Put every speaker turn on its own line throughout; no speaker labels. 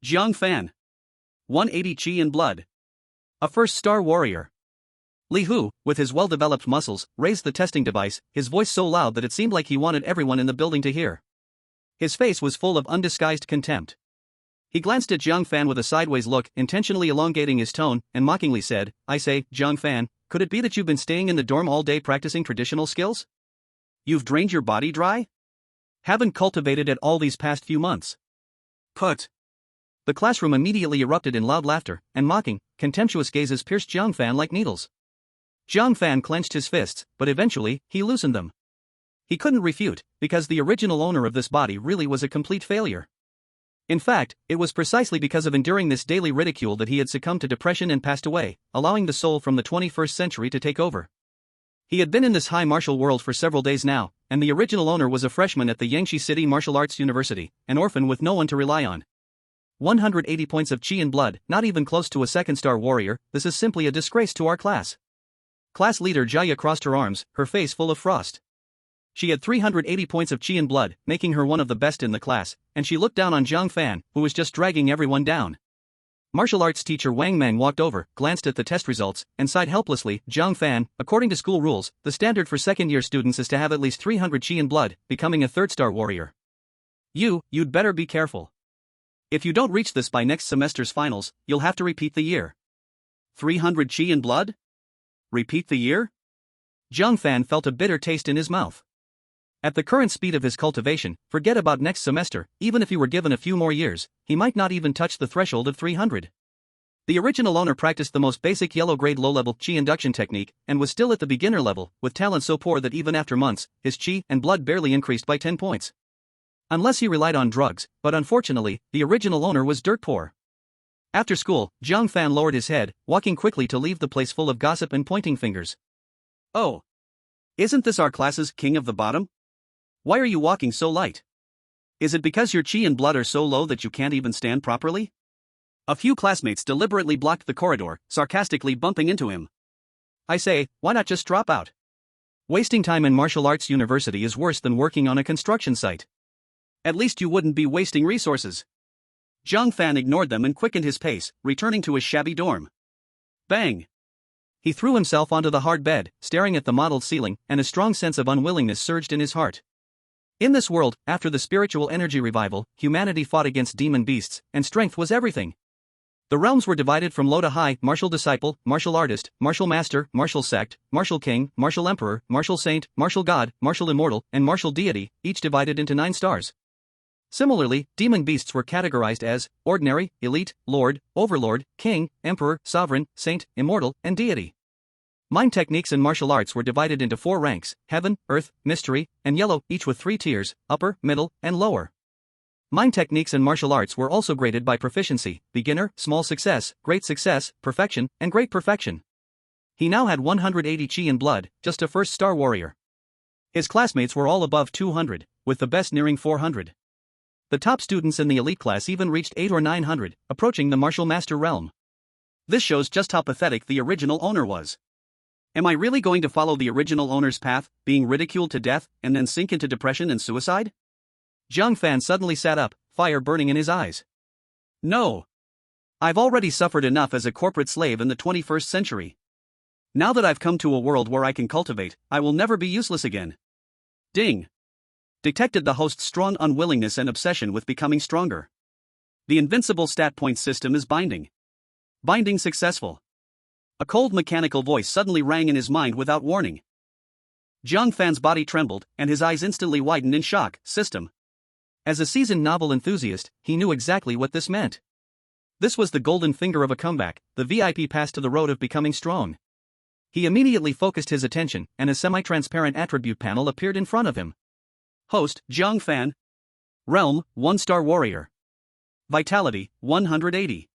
Jiang Fan. 180 chi in blood. A first-star warrior. Li Hu, with his well-developed muscles, raised the testing device, his voice so loud that it seemed like he wanted everyone in the building to hear. His face was full of undisguised contempt. He glanced at Jiang Fan with a sideways look, intentionally elongating his tone, and mockingly said, "I say, Jiang Fan, could it be that you've been staying in the dorm all day practicing traditional skills? You've drained your body dry? Haven't cultivated it all these past few months." Put. The classroom immediately erupted in loud laughter, and mocking, contemptuous gazes pierced Jiang Fan like needles. Jiang Fan clenched his fists, but eventually, he loosened them. He couldn't refute, because the original owner of this body really was a complete failure. In fact, it was precisely because of enduring this daily ridicule that he had succumbed to depression and passed away, allowing the soul from the 21st century to take over. He had been in this high martial world for several days now, and the original owner was a freshman at the Yangshi City Martial Arts University, an orphan with no one to rely on. 180 points of chi in blood, not even close to a second-star warrior. This is simply a disgrace to our class. Class leader Jaya crossed her arms, her face full of frost. She had 380 points of chi in blood, making her one of the best in the class, and she looked down on Jiang Fan, who was just dragging everyone down. Martial arts teacher Wang Mang walked over, glanced at the test results, and sighed helplessly. "Jiang Fan, according to school rules, the standard for second-year students is to have at least 300 chi in blood, becoming a third-star warrior. You'd better be careful. If you don't reach this by next semester's finals, you'll have to repeat the year." 300 chi in blood? Repeat the year? Jiang Fan felt a bitter taste in his mouth. At the current speed of his cultivation, forget about next semester. Even if he were given a few more years, he might not even touch the threshold of 300. The original owner practiced the most basic yellow-grade low-level chi induction technique, and was still at the beginner level, with talent so poor that even after months, his chi and blood barely increased by 10 points. Unless he relied on drugs, but unfortunately, the original owner was dirt poor. After school, Jiang Fan lowered his head, walking quickly to leave the place full of gossip and pointing fingers. "Oh. Isn't this our class's king of the bottom? Why are you walking so light? Is it because your chi and blood are so low that you can't even stand properly?" A few classmates deliberately blocked the corridor, sarcastically bumping into him. "I say, why not just drop out? Wasting time in martial arts university is worse than working on a construction site. At least you wouldn't be wasting resources." Jiang Fan ignored them and quickened his pace, returning to his shabby dorm. Bang! He threw himself onto the hard bed, staring at the mottled ceiling, and a strong sense of unwillingness surged in his heart. In this world, after the spiritual energy revival, humanity fought against demon beasts, and strength was everything. The realms were divided from low to high: martial disciple, martial artist, martial master, martial sect, martial king, martial emperor, martial saint, martial god, martial immortal, and martial deity, each divided into 9 stars. Similarly, demon beasts were categorized as ordinary, elite, lord, overlord, king, emperor, sovereign, saint, immortal, and deity. Mind techniques and martial arts were divided into 4 ranks: heaven, earth, mystery, and yellow, each with 3 tiers: upper, middle, and lower. Mind techniques and martial arts were also graded by proficiency: beginner, small success, great success, perfection, and great perfection. He now had 180 chi in blood, just a first-star warrior. His classmates were all above 200, with the best nearing 400. The top students in the elite class even reached 800 or 900, approaching the martial master realm. This shows just how pathetic the original owner was. Am I really going to follow the original owner's path, being ridiculed to death, and then sink into depression and suicide? Jiang Fan suddenly sat up, fire burning in his eyes. No. I've already suffered enough as a corporate slave in the 21st century. Now that I've come to a world where I can cultivate, I will never be useless again. Ding. Detected the host's strong unwillingness and obsession with becoming stronger. The invincible stat point system is binding. Binding successful. A cold mechanical voice suddenly rang in his mind without warning. Jiang Fan's body trembled, and his eyes instantly widened in shock. System. As a seasoned novel enthusiast, he knew exactly what this meant. This was the golden finger of a comeback, the VIP pass to the road of becoming strong. He immediately focused his attention, and a semi-transparent attribute panel appeared in front of him. Host, Jiang Fan. Realm, 1-star warrior. Vitality, 180.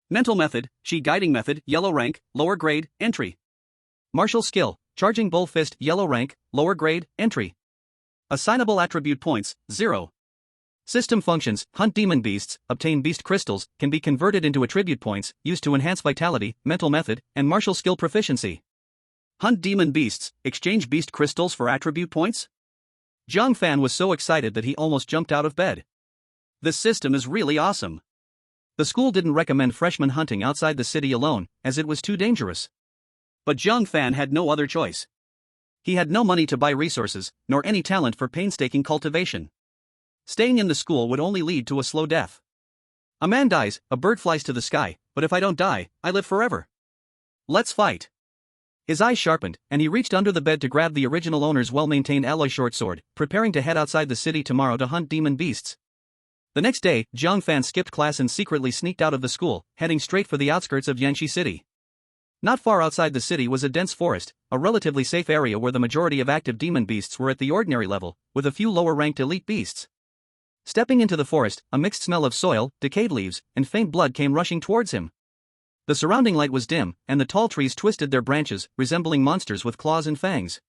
Mental method, Chi guiding method, yellow rank, lower grade, entry. Martial skill, charging bull fist, yellow rank, lower grade, entry. Assignable attribute points, 0. System functions: hunt demon beasts, obtain beast crystals, can be converted into attribute points, used to enhance vitality, mental method, and martial skill proficiency. Hunt demon beasts, exchange beast crystals for attribute points? Jiang Fan was so excited that he almost jumped out of bed. This system is really awesome. The school didn't recommend freshmen hunting outside the city alone, as it was too dangerous. But Jiang Fan had no other choice. He had no money to buy resources, nor any talent for painstaking cultivation. Staying in the school would only lead to a slow death. A man dies, a bird flies to the sky, but if I don't die, I live forever. Let's fight. His eyes sharpened, and he reached under the bed to grab the original owner's well-maintained alloy short sword, preparing to head outside the city tomorrow to hunt demon beasts. The next day, Jiang Fan skipped class and secretly sneaked out of the school, heading straight for the outskirts of Yanxi City. Not far outside the city was a dense forest, a relatively safe area where the majority of active demon beasts were at the ordinary level, with a few lower-ranked elite beasts. Stepping into the forest, a mixed smell of soil, decayed leaves, and faint blood came rushing towards him. The surrounding light was dim, and the tall trees twisted their branches, resembling monsters with claws and fangs.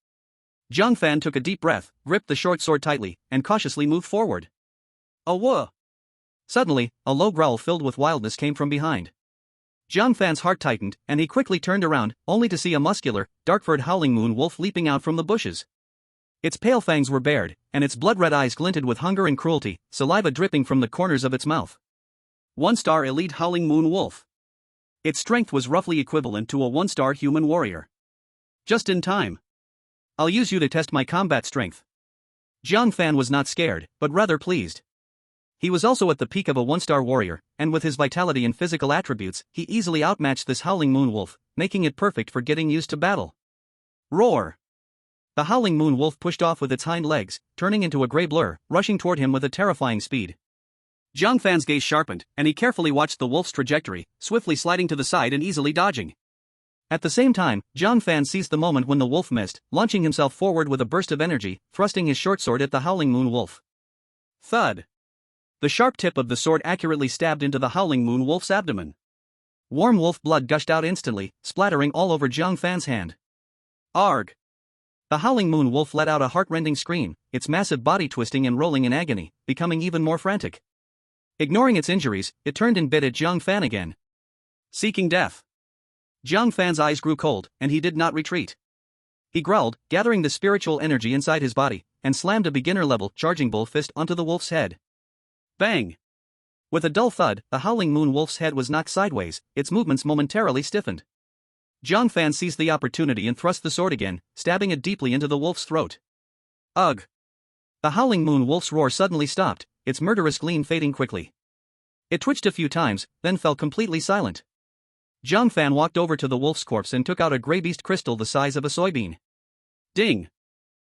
Jiang Fan took a deep breath, gripped the short sword tightly, and cautiously moved forward. "Oh, whoa!" Suddenly, a low growl filled with wildness came from behind. Jiang Fan's heart tightened, and he quickly turned around, only to see a muscular, dark-furred howling moon wolf leaping out from the bushes. Its pale fangs were bared, and its blood-red eyes glinted with hunger and cruelty, saliva dripping from the corners of its mouth. 1-star elite howling moon wolf. Its strength was roughly equivalent to a 1-star human warrior. Just in time. I'll use you to test my combat strength. Jiang Fan was not scared, but rather pleased. He was also at the peak of a 1-star warrior, and with his vitality and physical attributes, he easily outmatched this howling moon wolf, making it perfect for getting used to battle. Roar! The howling moon wolf pushed off with its hind legs, turning into a gray blur, rushing toward him with a terrifying speed. Jiang Fan's gaze sharpened, and he carefully watched the wolf's trajectory, swiftly sliding to the side and easily dodging. At the same time, Jiang Fan seized the moment when the wolf missed, launching himself forward with a burst of energy, thrusting his short sword at the howling moon wolf. Thud! The sharp tip of the sword accurately stabbed into the howling moon wolf's abdomen. Warm wolf blood gushed out instantly, splattering all over Jiang Fan's hand. Arg! The howling moon wolf let out a heart-rending scream, its massive body twisting and rolling in agony, becoming even more frantic. Ignoring its injuries, it turned and bit at Jiang Fan again. Seeking death. Jiang Fan's eyes grew cold, and he did not retreat. He growled, gathering the spiritual energy inside his body, and slammed a beginner-level charging bull fist onto the wolf's head. Bang! With a dull thud, the howling moon wolf's head was knocked sideways, its movements momentarily stiffened. Jiang Fan seized the opportunity and thrust the sword again, stabbing it deeply into the wolf's throat. Ugh! The howling moon wolf's roar suddenly stopped, its murderous gleam fading quickly. It twitched a few times, then fell completely silent. Jiang Fan walked over to the wolf's corpse and took out a gray beast crystal the size of a soybean. Ding!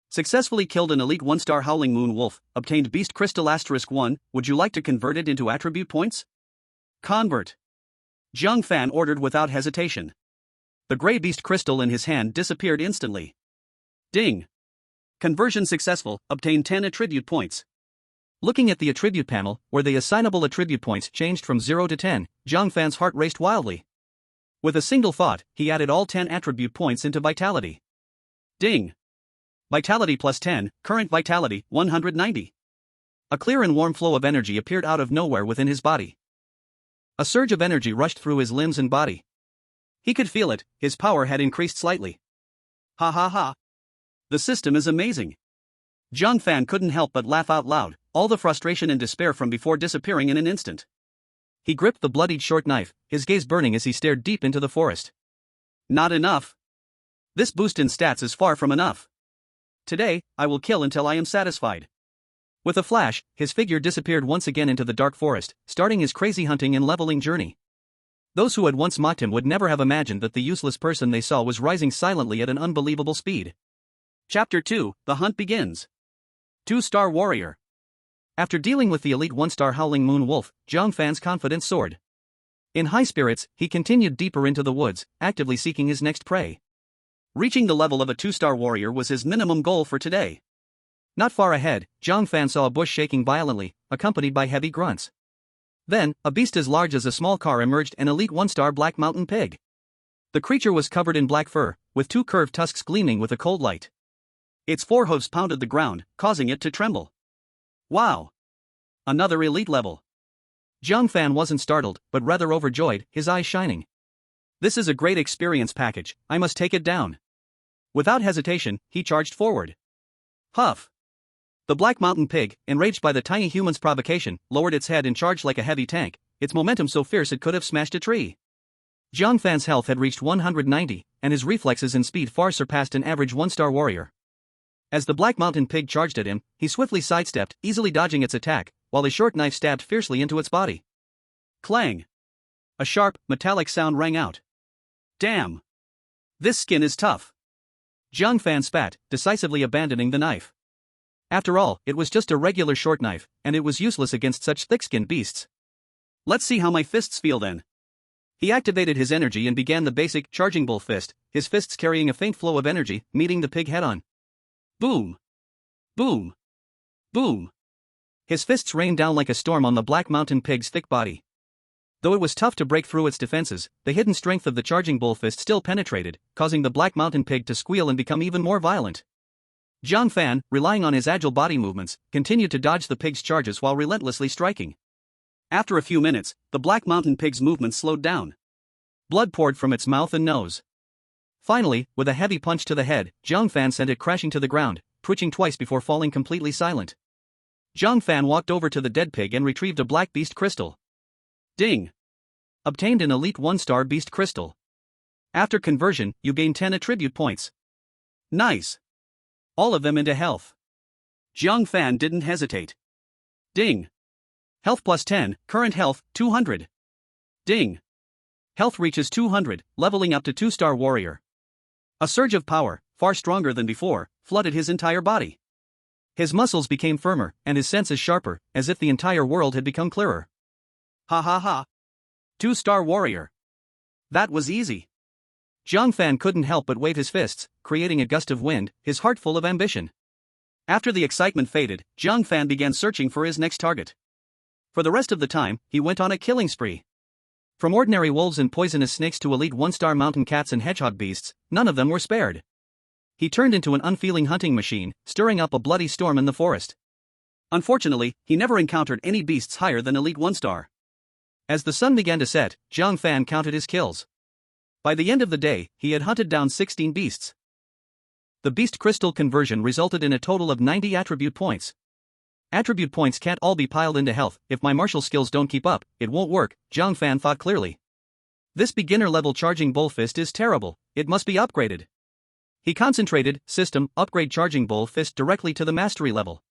Successfully killed an elite 1-star howling moon wolf, obtained beast crystal *1, would you like to convert it into attribute points? Convert! Jiang Fan ordered without hesitation. The gray beast crystal in his hand disappeared instantly. Ding! Conversion successful, obtained 10 attribute points. Looking at the attribute panel, where the assignable attribute points changed from 0 to 10, Jiang Fan's heart raced wildly. With a single thought, he added all 10 attribute points into vitality. Ding! Vitality plus 10, current vitality, 190. A clear and warm flow of energy appeared out of nowhere within his body. A surge of energy rushed through his limbs and body. He could feel it, his power had increased slightly. Ha ha ha! The system is amazing. Jiang Fan couldn't help but laugh out loud, all the frustration and despair from before disappearing in an instant. He gripped the bloodied short knife, his gaze burning as he stared deep into the forest. Not enough. This boost in stats is far from enough. Today, I will kill until I am satisfied. With a flash, his figure disappeared once again into the dark forest, starting his crazy hunting and leveling journey. Those who had once mocked him would never have imagined that the useless person they saw was rising silently at an unbelievable speed. Chapter 2, The Hunt Begins. 2-star warrior. After dealing with the elite 1-star howling moon wolf, Jiang Fan's confidence soared. In high spirits, he continued deeper into the woods, actively seeking his next prey. Reaching the level of a 2-star warrior was his minimum goal for today. Not far ahead, Jiang Fan saw a bush shaking violently, accompanied by heavy grunts. Then, a beast as large as a small car emerged, an elite 1-star black mountain pig. The creature was covered in black fur, with 2 curved tusks gleaming with a cold light. Its forehooves pounded the ground, causing it to tremble. Wow! Another elite level. Jiang Fan wasn't startled, but rather overjoyed, his eyes shining. This is a great experience package, I must take it down. Without hesitation, he charged forward. Huff! The black mountain pig, enraged by the tiny human's provocation, lowered its head and charged like a heavy tank, its momentum so fierce it could have smashed a tree. Jiang Fan's health had reached 190, and his reflexes and speed far surpassed an average 1-star warrior. As the Black Mountain Pig charged at him, he swiftly sidestepped, easily dodging its attack, while his short knife stabbed fiercely into its body. Clang! A sharp, metallic sound rang out. Damn! This skin is tough. Jiang Fan spat, decisively abandoning the knife. After all, it was just a regular short knife, and it was useless against such thick-skinned beasts. Let's see how my fists feel then. He activated his energy and began the basic charging bull fist, his fists carrying a faint flow of energy, meeting the pig head-on. Boom! Boom! Boom! His fists rained down like a storm on the Black Mountain Pig's thick body. Though it was tough to break through its defenses, the hidden strength of the charging bull fist still penetrated, causing the Black Mountain Pig to squeal and become even more violent. Jiang Fan, relying on his agile body movements, continued to dodge the pig's charges while relentlessly striking. After a few minutes, the Black Mountain Pig's movements slowed down. Blood poured from its mouth and nose. Finally, with a heavy punch to the head, Jiang Fan sent it crashing to the ground, twitching twice before falling completely silent. Jiang Fan walked over to the dead pig and retrieved a black beast crystal. Ding! Obtained an elite 1-star beast crystal. After conversion, you gain 10 attribute points. Nice! All of them into health. Jiang Fan didn't hesitate. Ding! Health plus 10, current health, 200. Ding! Health reaches 200, leveling up to 2-star warrior. A surge of power, far stronger than before, flooded his entire body. His muscles became firmer, and his senses sharper, as if the entire world had become clearer. Ha ha ha! 2-star warrior. That was easy. Jiang Fan couldn't help but wave his fists, creating a gust of wind, his heart full of ambition. After the excitement faded, Jiang Fan began searching for his next target. For the rest of the time, he went on a killing spree. From ordinary wolves and poisonous snakes to elite 1-star mountain cats and hedgehog beasts, none of them were spared. He turned into an unfeeling hunting machine, stirring up a bloody storm in the forest. Unfortunately, he never encountered any beasts higher than elite 1-star. As the sun began to set, Jiang Fan counted his kills. By the end of the day, he had hunted down 16 beasts. The beast crystal conversion resulted in a total of 90 attribute points. Attribute points can't all be piled into health. If my martial skills don't keep up, it won't work, Jiang Fan thought clearly. This beginner-level charging bull fist is terrible, it must be upgraded. He concentrated, system, upgrade charging bull fist directly to the mastery level.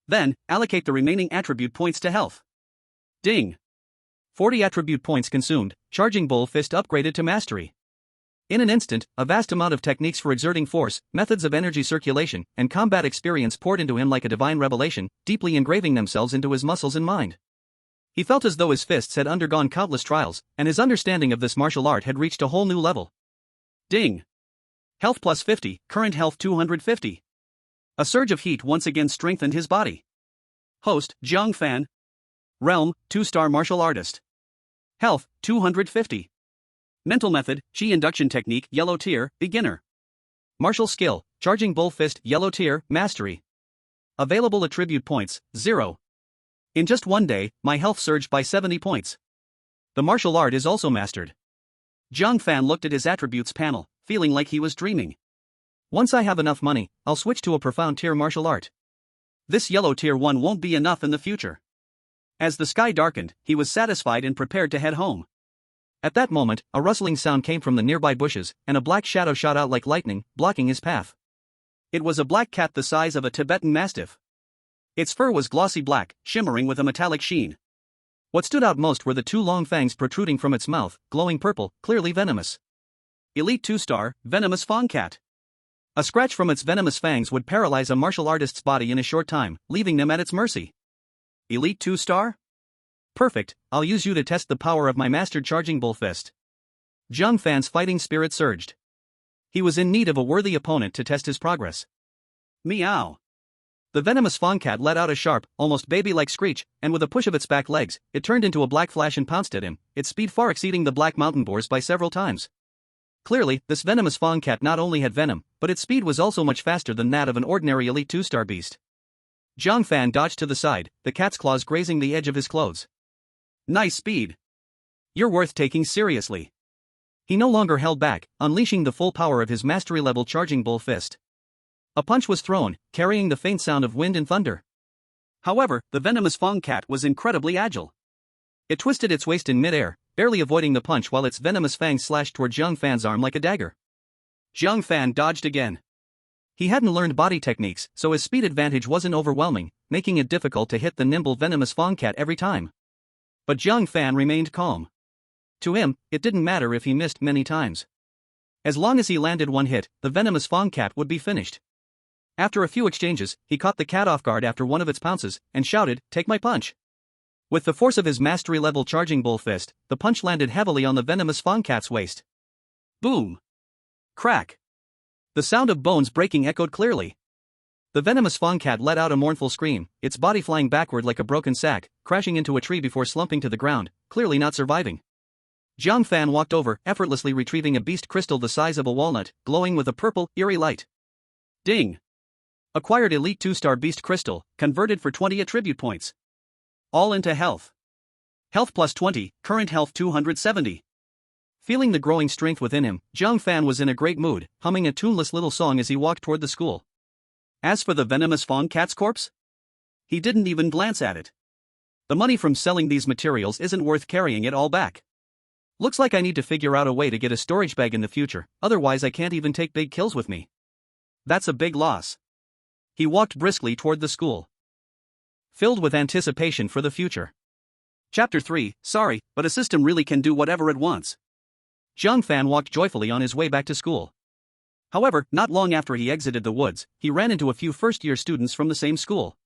Then, allocate the remaining attribute points to health. Ding! 40 attribute points consumed, charging bull fist upgraded to mastery. In an instant, a vast amount of techniques for exerting force, methods of energy circulation, and combat experience poured into him like a divine revelation, deeply engraving themselves into his muscles and mind. He felt as though his fists had undergone countless trials, and his understanding of this martial art had reached a whole new level. Ding! Health plus 50, current health 250. A surge of heat once again strengthened his body. Host, Jiang Fan. Realm, 2-star martial artist. Health, 250. Mental method, Chi induction technique, yellow tier, beginner. Martial skill, charging bull fist, yellow tier, mastery. Available attribute points, 0. In just one day, my health surged by 70 points. The martial art is also mastered. Jiang Fan looked at his attributes panel, feeling like he was dreaming. Once I have enough money, I'll switch to a profound tier martial art. This yellow tier 1 won't be enough in the future. As the sky darkened, he was satisfied and prepared to head home. At that moment, a rustling sound came from the nearby bushes, and a black shadow shot out like lightning, blocking his path. It was a black cat the size of a Tibetan mastiff. Its fur was glossy black, shimmering with a metallic sheen. What stood out most were the 2 long fangs protruding from its mouth, glowing purple, clearly venomous. Elite 2-star, venomous fawn cat. A scratch from its venomous fangs would paralyze a martial artist's body in a short time, leaving them at its mercy. Elite 2-star? Perfect, I'll use you to test the power of my mastered charging bull fist. Jiang Fan's fighting spirit surged. He was in need of a worthy opponent to test his progress. Meow. The venomous fawn cat let out a sharp, almost baby-like screech, and with a push of its back legs, it turned into a black flash and pounced at him, its speed far exceeding the black mountain boar's by several times. Clearly, this venomous fawn cat not only had venom, but its speed was also much faster than that of an ordinary elite 2-star beast. Jiang Fan dodged to the side, the cat's claws grazing the edge of his clothes. Nice speed. You're worth taking seriously. He no longer held back, unleashing the full power of his mastery-level charging bull fist. A punch was thrown, carrying the faint sound of wind and thunder. However, the venomous fawn cat was incredibly agile. It twisted its waist in midair, barely avoiding the punch while its venomous fangs slashed toward Jiang Fan's arm like a dagger. Jiang Fan dodged again. He hadn't learned body techniques, so his speed advantage wasn't overwhelming, making it difficult to hit the nimble venomous Fang cat every time. But Jiang Fan remained calm. To him, it didn't matter if he missed many times. As long as he landed one hit, the venomous Fang cat would be finished. After a few exchanges, he caught the cat off guard after one of its pounces, and shouted, "Take my punch!" With the force of his mastery-level charging bull fist, the punch landed heavily on the venomous Fang cat's waist. Boom! Crack! The sound of bones breaking echoed clearly. The venomous Fang cat let out a mournful scream, its body flying backward like a broken sack, crashing into a tree before slumping to the ground, clearly not surviving. Jiang Fan walked over, effortlessly retrieving a beast crystal the size of a walnut, glowing with a purple, eerie light. Ding! Acquired Elite 2-star Beast Crystal, converted for 20 attribute points. All into health. Health plus 20, current health 270. Feeling the growing strength within him, Jiang Fan was in a great mood, humming a tuneless little song as he walked toward the school. As for the venomous Fang cat's corpse, he didn't even glance at it. The money from selling these materials isn't worth carrying it all back. Looks like I need to figure out a way to get a storage bag in the future, otherwise I can't even take big kills with me. That's a big loss. He walked briskly toward the school, filled with anticipation for the future. Chapter 3, sorry, but a system really can do whatever it wants. Jiang Fan walked joyfully on his way back to school. However, not long after he exited the woods, he ran into a few first-year students from the same school.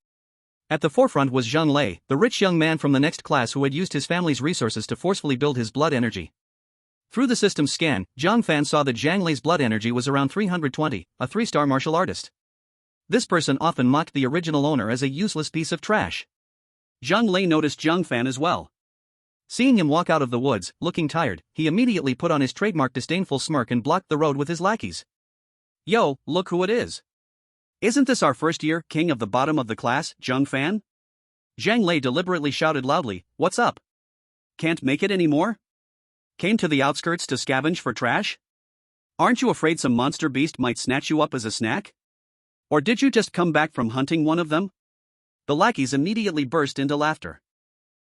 At the forefront was Zhang Lei, the rich young man from the next class who had used his family's resources to forcefully build his blood energy. Through the system's scan, Jiang Fan saw that Zhang Lei's blood energy was around 320, a 3-star martial artist. This person often mocked the original owner as a useless piece of trash. Zhang Lei noticed Jiang Fan as well. Seeing him walk out of the woods, looking tired, he immediately put on his trademark disdainful smirk and blocked the road with his lackeys. Yo, look who it is. Isn't this our first year king of the bottom of the class, Jiang Fan? Zhang Lei deliberately shouted loudly, "What's up? Can't make it anymore? Came to the outskirts to scavenge for trash? Aren't you afraid some monster beast might snatch you up as a snack? Or did you just come back from hunting one of them?" The lackeys immediately burst into laughter.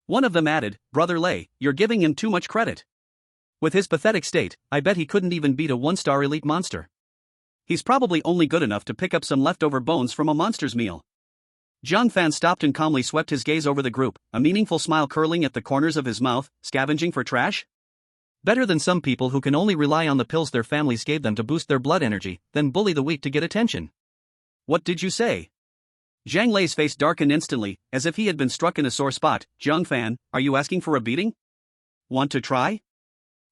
One of them added, "Brother Lei, you're giving him too much credit. With his pathetic state, I bet he couldn't even beat a 1-star elite monster. He's probably only good enough to pick up some leftover bones from a monster's meal." Jiang Fan stopped and calmly swept his gaze over the group, a meaningful smile curling at the corners of his mouth. Scavenging for trash? Better than some people who can only rely on the pills their families gave them to boost their blood energy, then bully the weak to get attention. What did you say? Zhang Lei's face darkened instantly, as if he had been struck in a sore spot. Jiang Fan, are you asking for a beating? Want to try?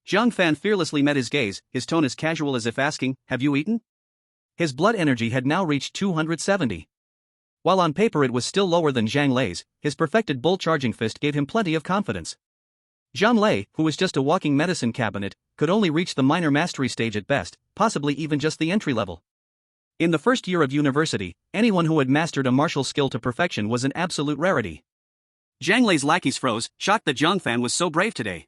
Jiang Fan fearlessly met his gaze, his tone as casual as if asking, have you eaten? His blood energy had now reached 270. While on paper it was still lower than Zhang Lei's, his perfected bull charging fist gave him plenty of confidence. Zhang Lei, who was just a walking medicine cabinet, could only reach the minor mastery stage at best, possibly even just the entry level. In the first year of university, anyone who had mastered a martial skill to perfection was an absolute rarity. Zhang Lei's lackeys froze, shocked that Jiang Fan was so brave today.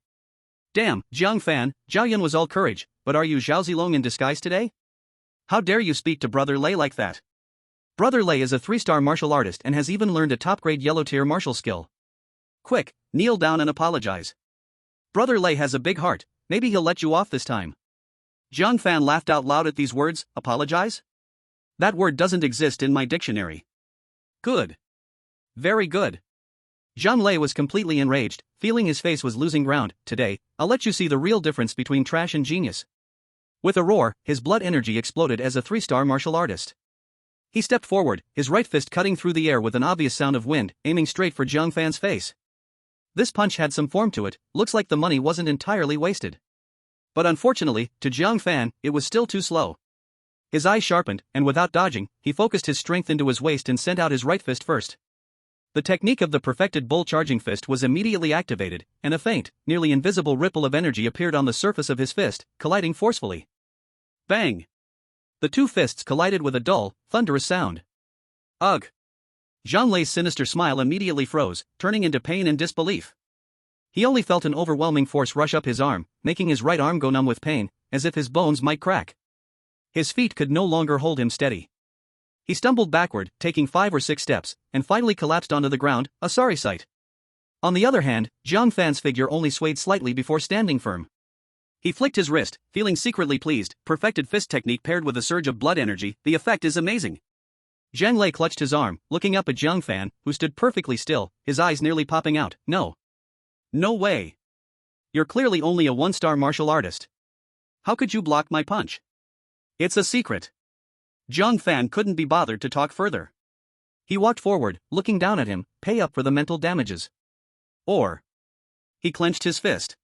Damn, Jiang Fan, Zhao Yun was all courage, but are you Zhao Zilong in disguise today? How dare you speak to Brother Lei like that? Brother Lei is a 3-star martial artist and has even learned a top-grade yellow-tier martial skill. Quick, kneel down and apologize. Brother Lei has a big heart, maybe he'll let you off this time. Jiang Fan laughed out loud at these words. Apologize? That word doesn't exist in my dictionary. Good. Very good. Zhang Lei was completely enraged, feeling his face was losing ground. Today, I'll let you see the real difference between trash and genius. With a roar, his blood energy exploded as a 3-star martial artist. He stepped forward, his right fist cutting through the air with an obvious sound of wind, aiming straight for Jiang Fan's face. This punch had some form to it, looks like the money wasn't entirely wasted. But unfortunately, to Jiang Fan, it was still too slow. His eyes sharpened, and without dodging, he focused his strength into his waist and sent out his right fist first. The technique of the perfected bull charging fist was immediately activated, and a faint, nearly invisible ripple of energy appeared on the surface of his fist, colliding forcefully. Bang! The two fists collided with a dull, thunderous sound. Ugh! Zhang Lei's sinister smile immediately froze, turning into pain and disbelief. He only felt an overwhelming force rush up his arm, making his right arm go numb with pain, as if his bones might crack. His feet could no longer hold him steady. He stumbled backward, taking 5 or 6 steps, and finally collapsed onto the ground, a sorry sight. On the other hand, Jiang Fan's figure only swayed slightly before standing firm. He flicked his wrist, feeling secretly pleased. Perfected fist technique paired with a surge of blood energy, the effect is amazing. Zhang Lei clutched his arm, looking up at Jiang Fan, who stood perfectly still, his eyes nearly popping out. No. No way. You're clearly only a one-star martial artist. How could you block my punch? It's a secret. Jiang Fan couldn't be bothered to talk further. He walked forward, looking down at him. Pay up for the mental damages. Or. He clenched his fist.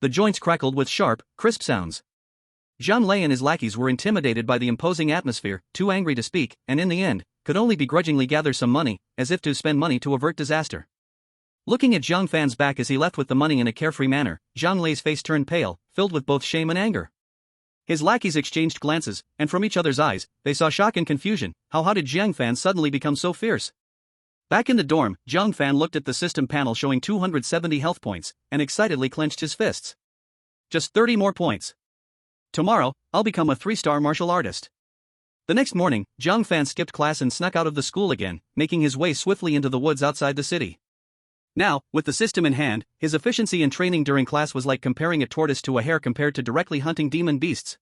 The joints crackled with sharp, crisp sounds. Zhang Lei and his lackeys were intimidated by the imposing atmosphere, too angry to speak, and in the end, could only begrudgingly gather some money, as if to spend money to avert disaster. Looking at Jiang Fan's back as he left with the money in a carefree manner, Zhang Lei's face turned pale, filled with both shame and anger. His lackeys exchanged glances, and from each other's eyes, they saw shock and confusion. How did Jiang Fan suddenly become so fierce? Back in the dorm, Jiang Fan looked at the system panel showing 270 health points, and excitedly clenched his fists. Just 30 more points. Tomorrow, I'll become a 3-star martial artist. The next morning, Jiang Fan skipped class and snuck out of the school again, making his way swiftly into the woods outside the city. Now, with the system in hand, his efficiency in training during class was like comparing a tortoise to a hare compared to directly hunting demon beasts.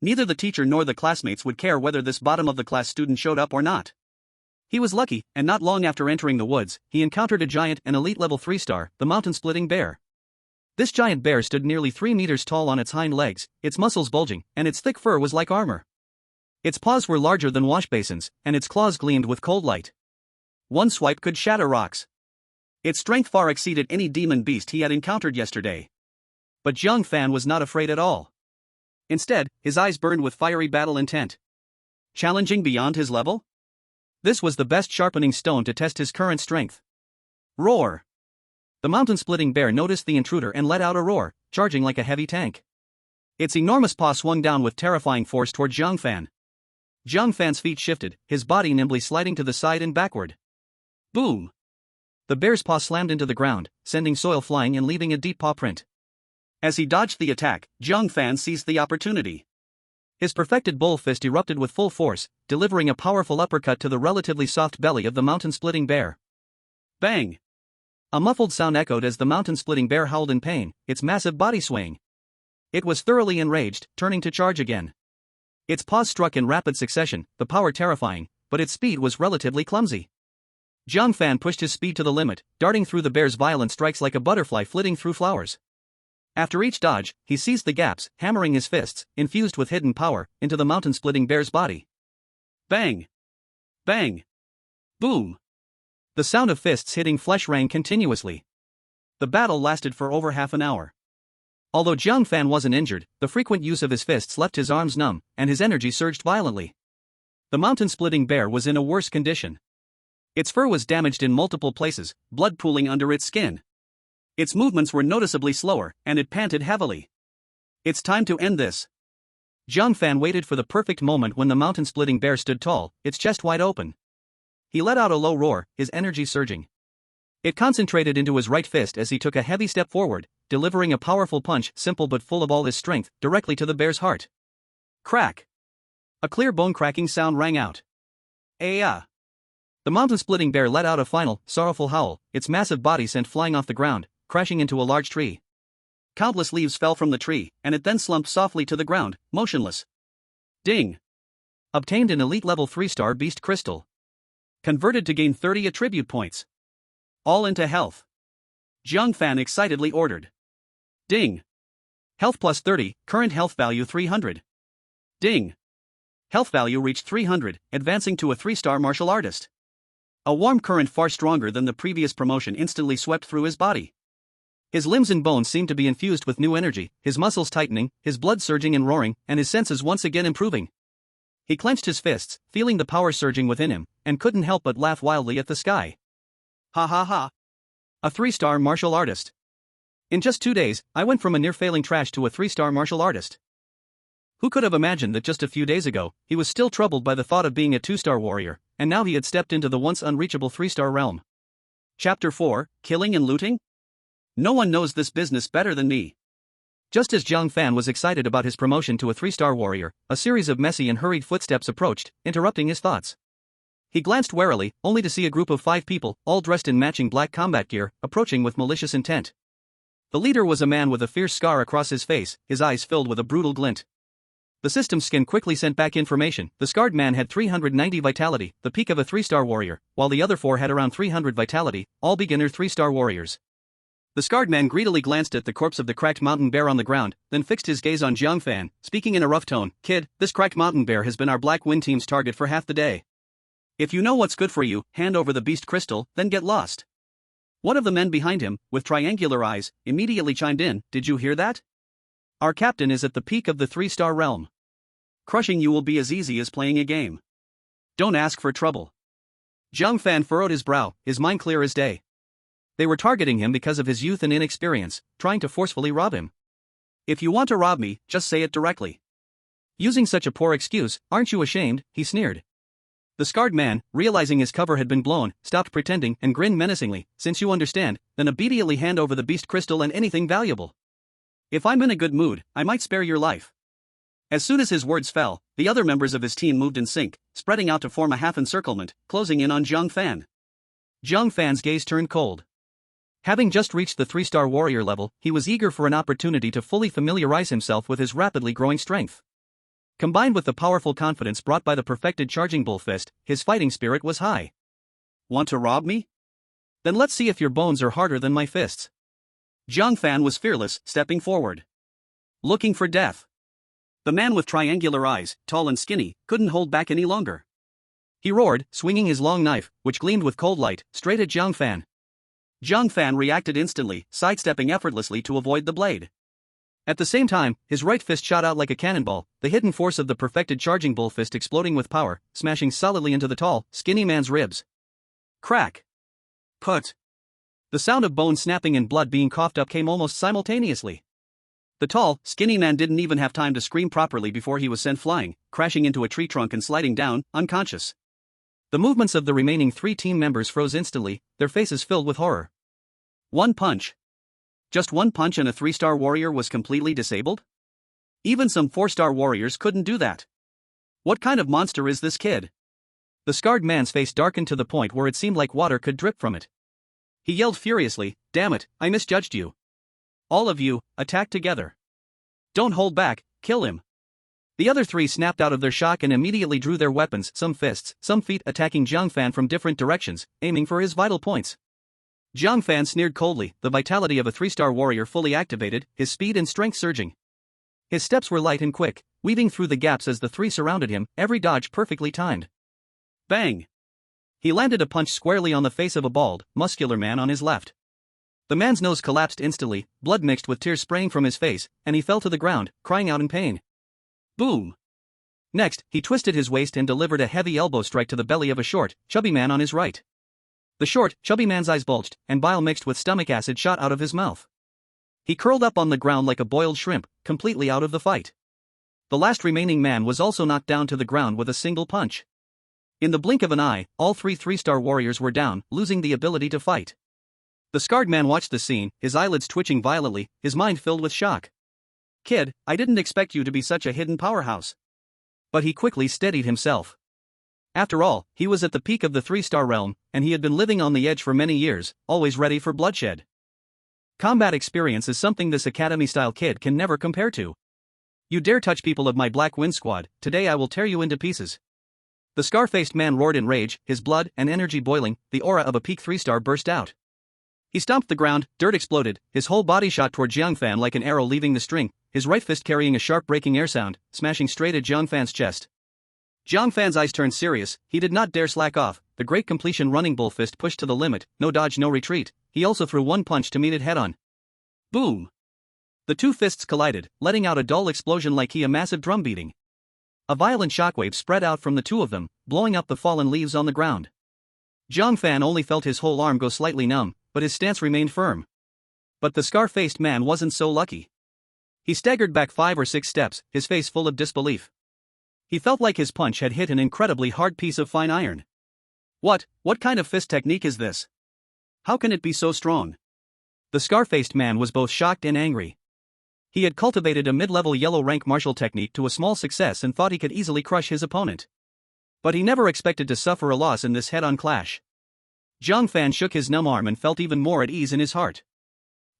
Neither the teacher nor the classmates would care whether this bottom-of-the-class student showed up or not. He was lucky, and not long after entering the woods, he encountered a giant and elite level 3-star, the mountain-splitting bear. This giant bear stood nearly 3 meters tall on its hind legs, its muscles bulging, and its thick fur was like armor. Its paws were larger than wash basins, and its claws gleamed with cold light. One swipe could shatter rocks. Its strength far exceeded any demon beast he had encountered yesterday. But Jiang Fan was not afraid at all. Instead, his eyes burned with fiery battle intent. Challenging beyond his level? This was the best sharpening stone to test his current strength. Roar! The mountain-splitting bear noticed the intruder and let out a roar, charging like a heavy tank. Its enormous paw swung down with terrifying force toward Jiang Fan. Jiang Fan's feet shifted, his body nimbly sliding to the side and backward. Boom! The bear's paw slammed into the ground, sending soil flying and leaving a deep paw print. As he dodged the attack, Jiang Fan seized the opportunity. His perfected bull fist erupted with full force, delivering a powerful uppercut to the relatively soft belly of the mountain-splitting bear. Bang! A muffled sound echoed as the mountain-splitting bear howled in pain, its massive body swaying. It was thoroughly enraged, turning to charge again. Its paws struck in rapid succession, the power terrifying, but its speed was relatively clumsy. Jiang Fan pushed his speed to the limit, darting through the bear's violent strikes like a butterfly flitting through flowers. After each dodge, he seized the gaps, hammering his fists, infused with hidden power, into the mountain-splitting bear's body. Bang! Bang! Boom! The sound of fists hitting flesh rang continuously. The battle lasted for over half an hour. Although Jiang Fan wasn't injured, the frequent use of his fists left his arms numb, and his energy surged violently. The mountain-splitting bear was in a worse condition. Its fur was damaged in multiple places, blood pooling under its skin. Its movements were noticeably slower, and it panted heavily. It's time to end this. Jiang Fan waited for the perfect moment when the mountain-splitting bear stood tall, its chest wide open. He let out a low roar, his energy surging. It concentrated into his right fist as he took a heavy step forward, delivering a powerful punch, simple but full of all his strength, directly to the bear's heart. Crack! A clear bone-cracking sound rang out. Ah! The mountain-splitting bear let out a final, sorrowful howl, its massive body sent flying off the ground, crashing into a large tree. Countless leaves fell from the tree, and it then slumped softly to the ground, motionless. Ding! Obtained an elite level 3-star beast crystal. Converted to gain 30 attribute points. All into health. Jiang Fan excitedly ordered. Ding! Health plus 30, current health value 300. Ding! Health value reached 300, advancing to a 3-star martial artist. A warm current far stronger than the previous promotion instantly swept through his body. His limbs and bones seemed to be infused with new energy, his muscles tightening, his blood surging and roaring, and his senses once again improving. He clenched his fists, feeling the power surging within him, and couldn't help but laugh wildly at the sky. Ha ha ha! A 3-star martial artist. In just 2 days, I went from a near-failing trash to a 3-star martial artist. Who could have imagined that just a few days ago, he was still troubled by the thought of being a 2-star warrior, and now he had stepped into the once unreachable 3-star realm. Chapter 4, Killing and Looting? No one knows this business better than me. Just as Jiang Fan was excited about his promotion to a 3-star warrior, a series of messy and hurried footsteps approached, interrupting his thoughts. He glanced warily, only to see a group of 5 people, all dressed in matching black combat gear, approaching with malicious intent. The leader was a man with a fierce scar across his face, his eyes filled with a brutal glint. The system scan quickly sent back information. The scarred man had 390 vitality, the peak of a 3-star warrior, while the other 4 had around 300 vitality, all beginner 3-star warriors. The scarred man greedily glanced at the corpse of the cracked mountain bear on the ground, then fixed his gaze on Jiang Fan, speaking in a rough tone. "Kid, this cracked mountain bear has been our Black Wind team's target for half the day. If you know what's good for you, hand over the beast crystal, then get lost." One of the men behind him, with triangular eyes, immediately chimed in. "Did you hear that? Our captain is at the peak of the 3-star realm. Crushing you will be as easy as playing a game. Don't ask for trouble." Jiang Fan furrowed his brow, his mind clear as day. They were targeting him because of his youth and inexperience, trying to forcefully rob him. "If you want to rob me, just say it directly. Using such a poor excuse, aren't you ashamed?" he sneered. The scarred man, realizing his cover had been blown, stopped pretending and grinned menacingly. "Since you understand, then immediately hand over the beast crystal and anything valuable. If I'm in a good mood, I might spare your life." As soon as his words fell, the other members of his team moved in sync, spreading out to form a half encirclement, closing in on Jiang Fan. Jiang Fan's gaze turned cold. Having just reached the 3-star warrior level, he was eager for an opportunity to fully familiarize himself with his rapidly growing strength. Combined with the powerful confidence brought by the perfected charging bull fist, his fighting spirit was high. "Want to rob me? Then let's see if your bones are harder than my fists." Jiang Fan was fearless, stepping forward. Looking for death. The man with triangular eyes, tall and skinny, couldn't hold back any longer. He roared, swinging his long knife, which gleamed with cold light, straight at Jiang Fan. Jiang Fan reacted instantly, sidestepping effortlessly to avoid the blade. At the same time, his right fist shot out like a cannonball, the hidden force of the perfected charging bull fist exploding with power, smashing solidly into the tall, skinny man's ribs. Crack. Put. The sound of bone snapping and blood being coughed up came almost simultaneously. The tall, skinny man didn't even have time to scream properly before he was sent flying, crashing into a tree trunk and sliding down, unconscious. The movements of the remaining 3 team members froze instantly, their faces filled with horror. One punch. Just one punch and a 3-star warrior was completely disabled? Even some 4-star warriors couldn't do that. What kind of monster is this kid? The scarred man's face darkened to the point where it seemed like water could drip from it. He yelled furiously, "Damn it, I misjudged you. All of you, attack together. Don't hold back, kill him." The other 3 snapped out of their shock and immediately drew their weapons, some fists, some feet, attacking Jiang Fan from different directions, aiming for his vital points. Jiang Fan sneered coldly, the vitality of a 3-star warrior fully activated, his speed and strength surging. His steps were light and quick, weaving through the gaps as the 3 surrounded him, every dodge perfectly timed. Bang! He landed a punch squarely on the face of a bald, muscular man on his left. The man's nose collapsed instantly, blood mixed with tears spraying from his face, and he fell to the ground, crying out in pain. Boom! Next, he twisted his waist and delivered a heavy elbow strike to the belly of a short, chubby man on his right. The short, chubby man's eyes bulged, and bile mixed with stomach acid shot out of his mouth. He curled up on the ground like a boiled shrimp, completely out of the fight. The last remaining man was also knocked down to the ground with a single punch. In the blink of an eye, all 3 3-star warriors were down, losing the ability to fight. The scarred man watched the scene, his eyelids twitching violently, his mind filled with shock. "Kid, I didn't expect you to be such a hidden powerhouse." But he quickly steadied himself. After all, he was at the peak of the 3-star realm, and he had been living on the edge for many years, always ready for bloodshed. Combat experience is something this academy-style kid can never compare to. "You dare touch people of my Black Wind squad, today I will tear you into pieces." The scar-faced man roared in rage, his blood and energy boiling, the aura of a peak 3-star burst out. He stomped the ground, dirt exploded, his whole body shot toward Jiang Fan like an arrow leaving the string, his right fist carrying a sharp breaking air sound, smashing straight at Jiang Fan's chest. Jiang Fan's eyes turned serious, he did not dare slack off, the great completion running bull fist pushed to the limit, no dodge no retreat, he also threw one punch to meet it head-on. Boom! The 2 fists collided, letting out a dull explosion like a massive drum beating. A violent shockwave spread out from the 2 of them, blowing up the fallen leaves on the ground. Jiang Fan only felt his whole arm go slightly numb, but his stance remained firm. But the scar-faced man wasn't so lucky. He staggered back 5 or 6 steps, his face full of disbelief. He felt like his punch had hit an incredibly hard piece of fine iron. What kind of fist technique is this? How can it be so strong? The scar-faced man was both shocked and angry. He had cultivated a mid-level yellow rank martial technique to a small success and thought he could easily crush his opponent. But he never expected to suffer a loss in this head-on clash. Jiang Fan shook his numb arm and felt even more at ease in his heart.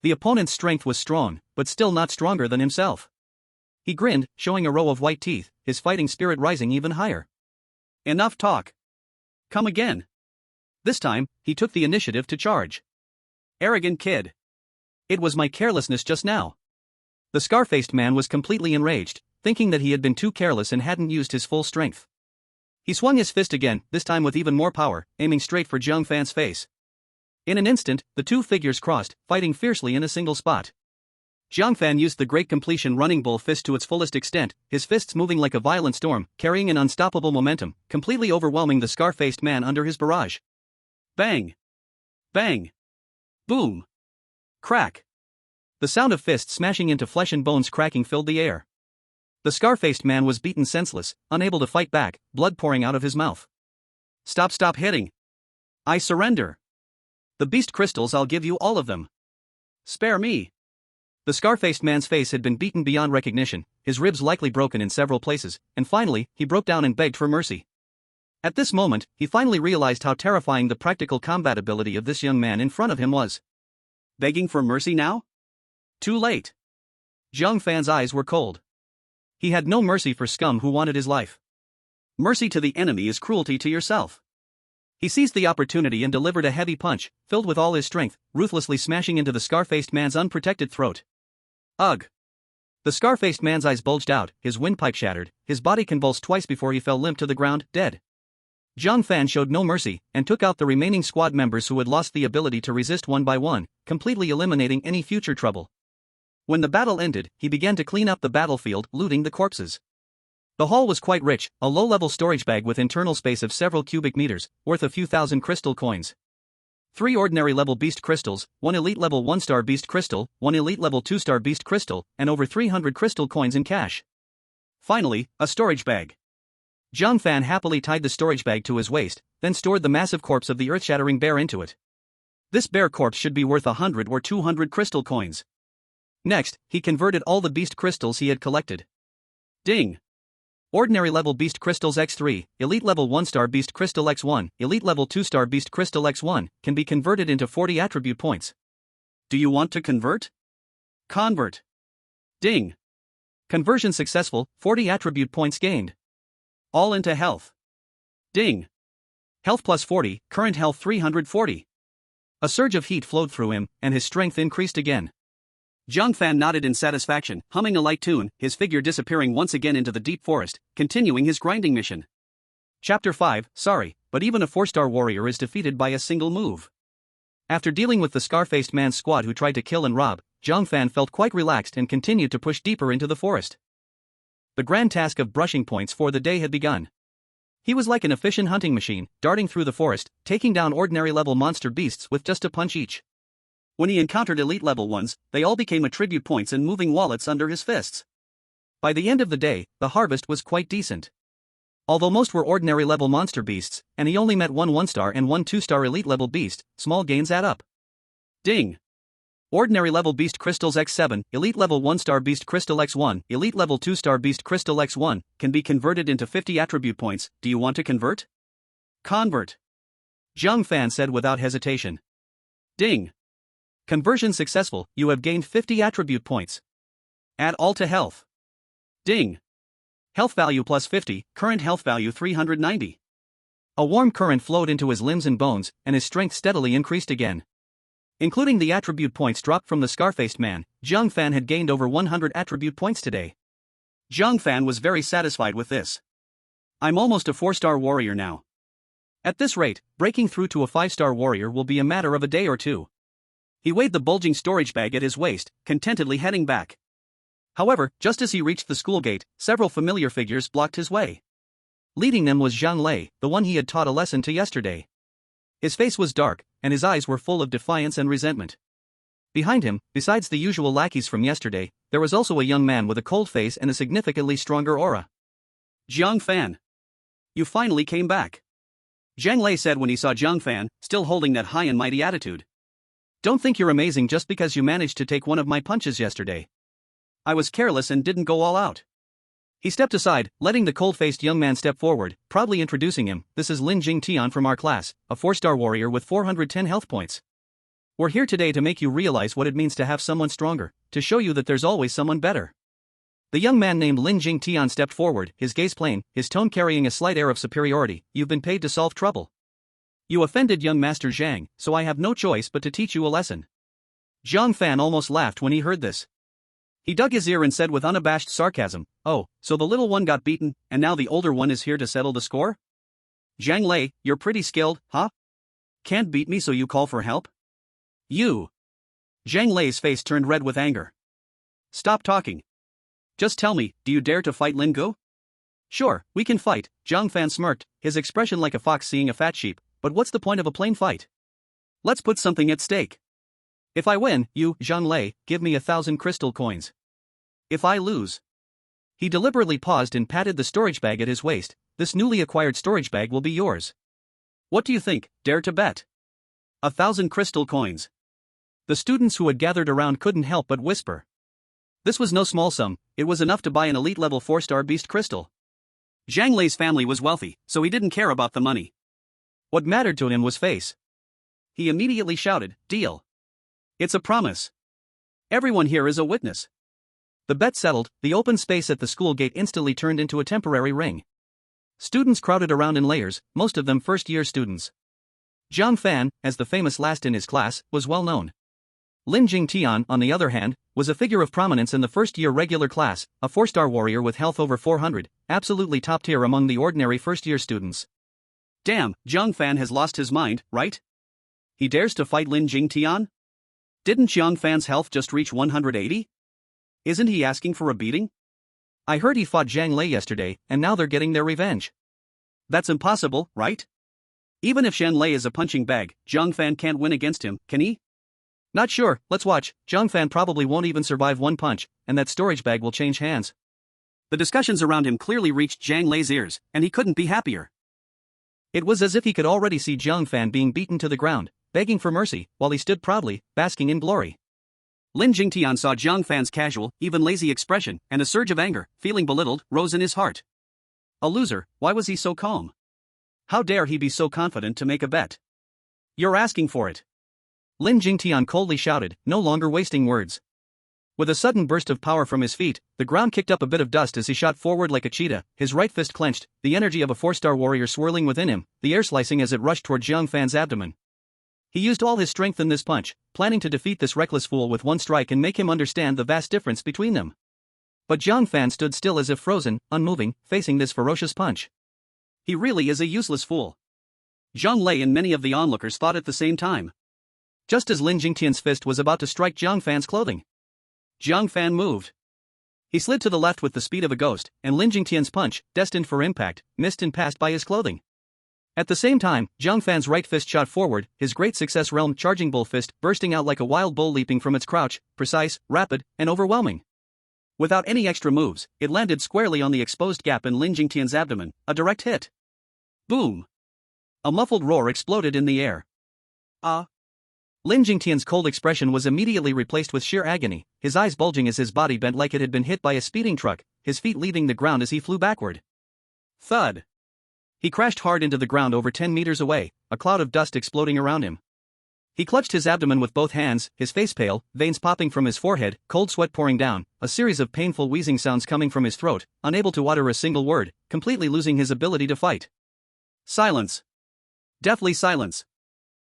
The opponent's strength was strong, but still not stronger than himself. He grinned, showing a row of white teeth, his fighting spirit rising even higher. Enough talk. Come again. This time, he took the initiative to charge. Arrogant kid. It was my carelessness just now. The scar-faced man was completely enraged, thinking that he had been too careless and hadn't used his full strength. He swung his fist again, this time with even more power, aiming straight for Jiang Fan's face. In an instant, the two figures crossed, fighting fiercely in a single spot. Jiang Fan used the Great Completion Running Bull fist to its fullest extent, his fists moving like a violent storm, carrying an unstoppable momentum, completely overwhelming the scar-faced man under his barrage. Bang! Bang! Boom! Crack! The sound of fists smashing into flesh and bones cracking filled the air. The scar-faced man was beaten senseless, unable to fight back, blood pouring out of his mouth. Stop hitting! I surrender! The beast crystals, I'll give you all of them. Spare me! The scar-faced man's face had been beaten beyond recognition, his ribs likely broken in several places, and finally, he broke down and begged for mercy. At this moment, he finally realized how terrifying the practical combat ability of this young man in front of him was. Begging for mercy now? Too late. Jiang Fan's eyes were cold. He had no mercy for scum who wanted his life. Mercy to the enemy is cruelty to yourself. He seized the opportunity and delivered a heavy punch, filled with all his strength, ruthlessly smashing into the scar-faced man's unprotected throat. Ugh! The scar-faced man's eyes bulged out, his windpipe shattered, his body convulsed twice before he fell limp to the ground, dead. Jiang Fan showed no mercy, and took out the remaining squad members who had lost the ability to resist one by one, completely eliminating any future trouble. When the battle ended, he began to clean up the battlefield, looting the corpses. The haul was quite rich, a low-level storage bag with internal space of several cubic meters, worth a few thousand crystal coins. 3 ordinary-level beast crystals, 1 elite-level 1-star beast crystal, 1 elite-level 2-star beast crystal, and over 300 crystal coins in cash. Finally, a storage bag. Jiang Fan happily tied the storage bag to his waist, then stored the massive corpse of the earth-shattering bear into it. This bear corpse should be worth 100 or 200 crystal coins. Next, he converted all the beast crystals he had collected. Ding! Ordinary level beast crystals X3, elite level 1-star beast crystal X1, elite level 2-star beast crystal X1, can be converted into 40 attribute points. Do you want to convert? Convert. Ding! Conversion successful, 40 attribute points gained. All into health. Ding! Health plus 40, current health 340. A surge of heat flowed through him, and his strength increased again. Jiang Fan nodded in satisfaction, humming a light tune, his figure disappearing once again into the deep forest, continuing his grinding mission. Chapter 5, sorry, but even a 4-star warrior is defeated by a single move. After dealing with the scar-faced man's squad who tried to kill and rob, Jiang Fan felt quite relaxed and continued to push deeper into the forest. The grand task of brushing points for the day had begun. He was like an efficient hunting machine, darting through the forest, taking down ordinary-level monster beasts with just a punch each. When he encountered elite-level ones, they all became attribute points and moving wallets under his fists. By the end of the day, the harvest was quite decent. Although most were ordinary-level monster beasts, and he only met one 1-star and one 2-star elite-level beast, small gains add up. Ding! Ordinary-level beast crystals X7, elite-level 1-star beast crystal X1, elite-level 2-star beast crystal X1, can be converted into 50 attribute points. Do you want to convert? Convert. Jiang Fan said without hesitation. Ding! Conversion successful, you have gained 50 attribute points. Add all to health. Ding! Health value plus 50, current health value 390. A warm current flowed into his limbs and bones, and his strength steadily increased again. Including the attribute points dropped from the scar-faced man, Jiang Fan had gained over 100 attribute points today. Jiang Fan was very satisfied with this. I'm almost a 4-star warrior now. At this rate, breaking through to a 5-star warrior will be a matter of a day or two. He weighed the bulging storage bag at his waist, contentedly heading back. However, just as he reached the school gate, several familiar figures blocked his way. Leading them was Zhang Lei, the one he had taught a lesson to yesterday. His face was dark, and his eyes were full of defiance and resentment. Behind him, besides the usual lackeys from yesterday, there was also a young man with a cold face and a significantly stronger aura. Jiang Fan. You finally came back. Zhang Lei said when he saw Jiang Fan, still holding that high and mighty attitude. Don't think you're amazing just because you managed to take one of my punches yesterday. I was careless and didn't go all out. He stepped aside, letting the cold-faced young man step forward, proudly introducing him. This is Lin Jingtian from our class, a 4-star warrior with 410 health points. We're here today to make you realize what it means to have someone stronger, to show you that there's always someone better. The young man named Lin Jingtian stepped forward, his gaze plain, his tone carrying a slight air of superiority. You've been paid to solve trouble. You offended young Master Jiang, so I have no choice but to teach you a lesson. Jiang Fan almost laughed when he heard this. He dug his ear and said with unabashed sarcasm, "Oh, so the little one got beaten, and now the older one is here to settle the score? Jiang Lei, you're pretty skilled, huh? Can't beat me so you call for help? You." Jiang Lei's face turned red with anger. "Stop talking. Just tell me, do you dare to fight Lin Gu?" "Sure, we can fight," Jiang Fan smirked, his expression like a fox seeing a fat sheep, "but what's the point of a plain fight? Let's put something at stake. If I win, you, Jiang Lei, give me 1,000 crystal coins. If I lose..." He deliberately paused and patted the storage bag at his waist. "This newly acquired storage bag will be yours. What do you think, dare to bet?" 1,000 crystal coins. The students who had gathered around couldn't help but whisper. This was no small sum, it was enough to buy an elite-level 4-star beast crystal. Jiang Lei's family was wealthy, so he didn't care about the money. What mattered to him was face. He immediately shouted, "Deal. It's a promise. Everyone here is a witness." The bet settled, the open space at the school gate instantly turned into a temporary ring. Students crowded around in layers, most of them first-year students. Jiang Fan, as the famous last in his class, was well known. Lin Jingtian, on the other hand, was a figure of prominence in the first-year regular class, a 4-star warrior with health over 400, absolutely top tier among the ordinary first-year students. Damn, Jiang Fan has lost his mind, right? He dares to fight Lin Jingtian? Didn't Jiang Fan's health just reach 180? Isn't he asking for a beating? I heard he fought Jiang Lei yesterday, and now they're getting their revenge. That's impossible, right? Even if Jiang Lei is a punching bag, Jiang Fan can't win against him, can he? Not sure, let's watch. Jiang Fan probably won't even survive one punch, and that storage bag will change hands. The discussions around him clearly reached Jiang Lei's ears, and he couldn't be happier. It was as if he could already see Jiang Fan being beaten to the ground, begging for mercy, while he stood proudly, basking in glory. Lin Jingtian saw Jiang Fan's casual, even lazy expression, and a surge of anger, feeling belittled, rose in his heart. A loser, why was he so calm? How dare he be so confident to make a bet? You're asking for it. Lin Jingtian coldly shouted, no longer wasting words. With a sudden burst of power from his feet, the ground kicked up a bit of dust as he shot forward like a cheetah, his right fist clenched, the energy of a 4-star warrior swirling within him, the air slicing as it rushed toward Jiang Fan's abdomen. He used all his strength in this punch, planning to defeat this reckless fool with one strike and make him understand the vast difference between them. But Jiang Fan stood still as if frozen, unmoving, facing this ferocious punch. He really is a useless fool. Jiang Lei and many of the onlookers thought at the same time. Just as Lin Jingtian's fist was about to strike Jiang Fan's clothing, Jiang Fan moved. He slid to the left with the speed of a ghost, and Lin Jingtian's punch, destined for impact, missed and passed by his clothing. At the same time, Jiang Fan's right fist shot forward, his great success realm charging bull fist bursting out like a wild bull leaping from its crouch, precise, rapid, and overwhelming. Without any extra moves, it landed squarely on the exposed gap in Lin Jingtian's abdomen, a direct hit. Boom! A muffled roar exploded in the air. Lin Jingtian's cold expression was immediately replaced with sheer agony, his eyes bulging as his body bent like it had been hit by a speeding truck, his feet leaving the ground as he flew backward. Thud! He crashed hard into the ground over 10 meters away, a cloud of dust exploding around him. He clutched his abdomen with both hands, his face pale, veins popping from his forehead, cold sweat pouring down, a series of painful wheezing sounds coming from his throat, unable to utter a single word, completely losing his ability to fight. Silence. Deathly silence.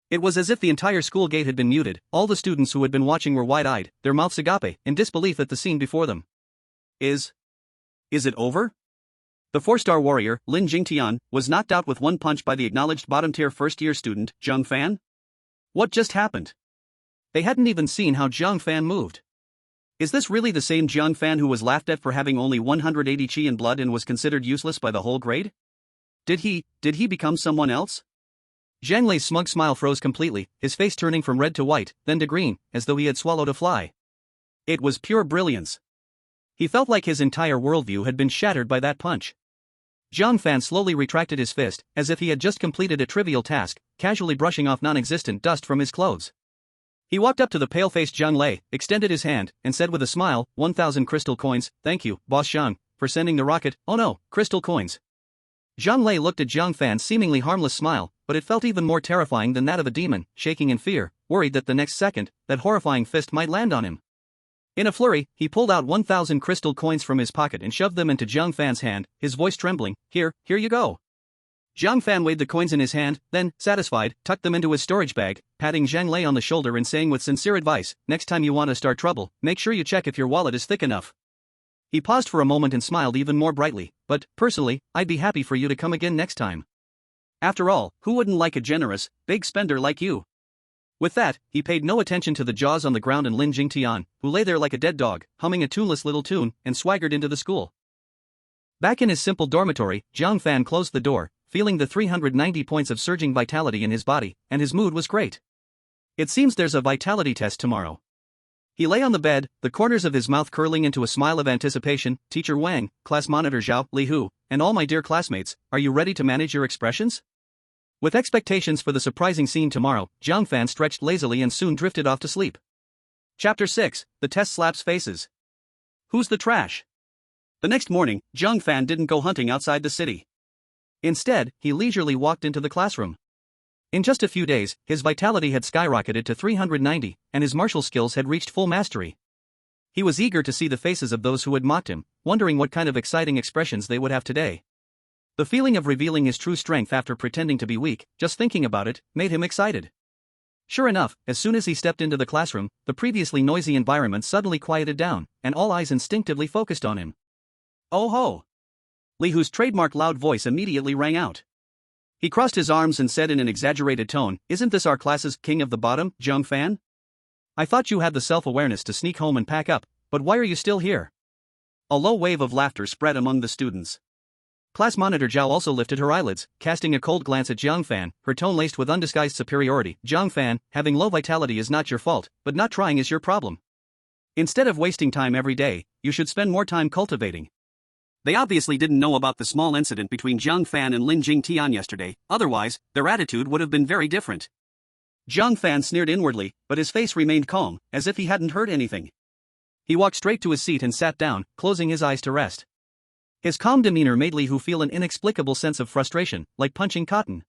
It was as if the entire school gate had been muted, all the students who had been watching were wide-eyed, their mouths agape, in disbelief at the scene before them. Is it over? The 4-star warrior, Lin Jingtian, was knocked out with one punch by the acknowledged bottom-tier first-year student, Jiang Fan? What just happened? They hadn't even seen how Jiang Fan moved. Is this really the same Jiang Fan who was laughed at for having only 180 chi in blood and was considered useless by the whole grade? Did he become someone else? Jiang Lei's smug smile froze completely, his face turning from red to white, then to green, as though he had swallowed a fly. It was pure brilliance. He felt like his entire worldview had been shattered by that punch. Jiang Fan slowly retracted his fist, as if he had just completed a trivial task, casually brushing off non-existent dust from his clothes. He walked up to the pale-faced Jiang Lei, extended his hand, and said with a smile, 1,000 crystal coins, thank you, Boss Jiang, for sending the rocket. Oh no, crystal coins. Zhang Lei looked at Jiang Fan's seemingly harmless smile, but it felt even more terrifying than that of a demon, shaking in fear, worried that the next second, that horrifying fist might land on him. In a flurry, he pulled out 1,000 crystal coins from his pocket and shoved them into Jiang Fan's hand, his voice trembling. Here you go. Jiang Fan weighed the coins in his hand, then, satisfied, tucked them into his storage bag, patting Zhang Lei on the shoulder and saying with sincere advice, next time you want to start trouble, make sure you check if your wallet is thick enough. He paused for a moment and smiled even more brightly, but, personally, I'd be happy for you to come again next time. After all, who wouldn't like a generous, big spender like you? With that, he paid no attention to the jaws on the ground and Lin Jingtian, who lay there like a dead dog, humming a tuneless little tune, and swaggered into the school. Back in his simple dormitory, Jiang Fan closed the door, feeling the 390 points of surging vitality in his body, and his mood was great. It seems there's a vitality test tomorrow. He lay on the bed, the corners of his mouth curling into a smile of anticipation. Teacher Wang, class monitor Zhao, Li Hu, and all my dear classmates, are you ready to manage your expressions? With expectations for the surprising scene tomorrow, Jiang Fan stretched lazily and soon drifted off to sleep. Chapter 6, The Test Slaps Faces. Who's the trash? The next morning, Jiang Fan didn't go hunting outside the city. Instead, he leisurely walked into the classroom. In just a few days, his vitality had skyrocketed to 390, and his martial skills had reached full mastery. He was eager to see the faces of those who had mocked him, wondering what kind of exciting expressions they would have today. The feeling of revealing his true strength after pretending to be weak, just thinking about it, made him excited. Sure enough, as soon as he stepped into the classroom, the previously noisy environment suddenly quieted down, and all eyes instinctively focused on him. Oh ho! Li Hu's trademark loud voice immediately rang out. He crossed his arms and said in an exaggerated tone, "Isn't this our class's king of the bottom, Jiang Fan? I thought you had the self-awareness to sneak home and pack up, but why are you still here?" A low wave of laughter spread among the students. Class monitor Zhao also lifted her eyelids, casting a cold glance at Jiang Fan, her tone laced with undisguised superiority. Jiang Fan, having low vitality is not your fault, but not trying is your problem. Instead of wasting time every day, you should spend more time cultivating. They obviously didn't know about the small incident between Jiang Fan and Lin Jingtian yesterday, otherwise, their attitude would have been very different. Jiang Fan sneered inwardly, but his face remained calm, as if he hadn't heard anything. He walked straight to his seat and sat down, closing his eyes to rest. His calm demeanor made Li Hu feel an inexplicable sense of frustration, like punching cotton.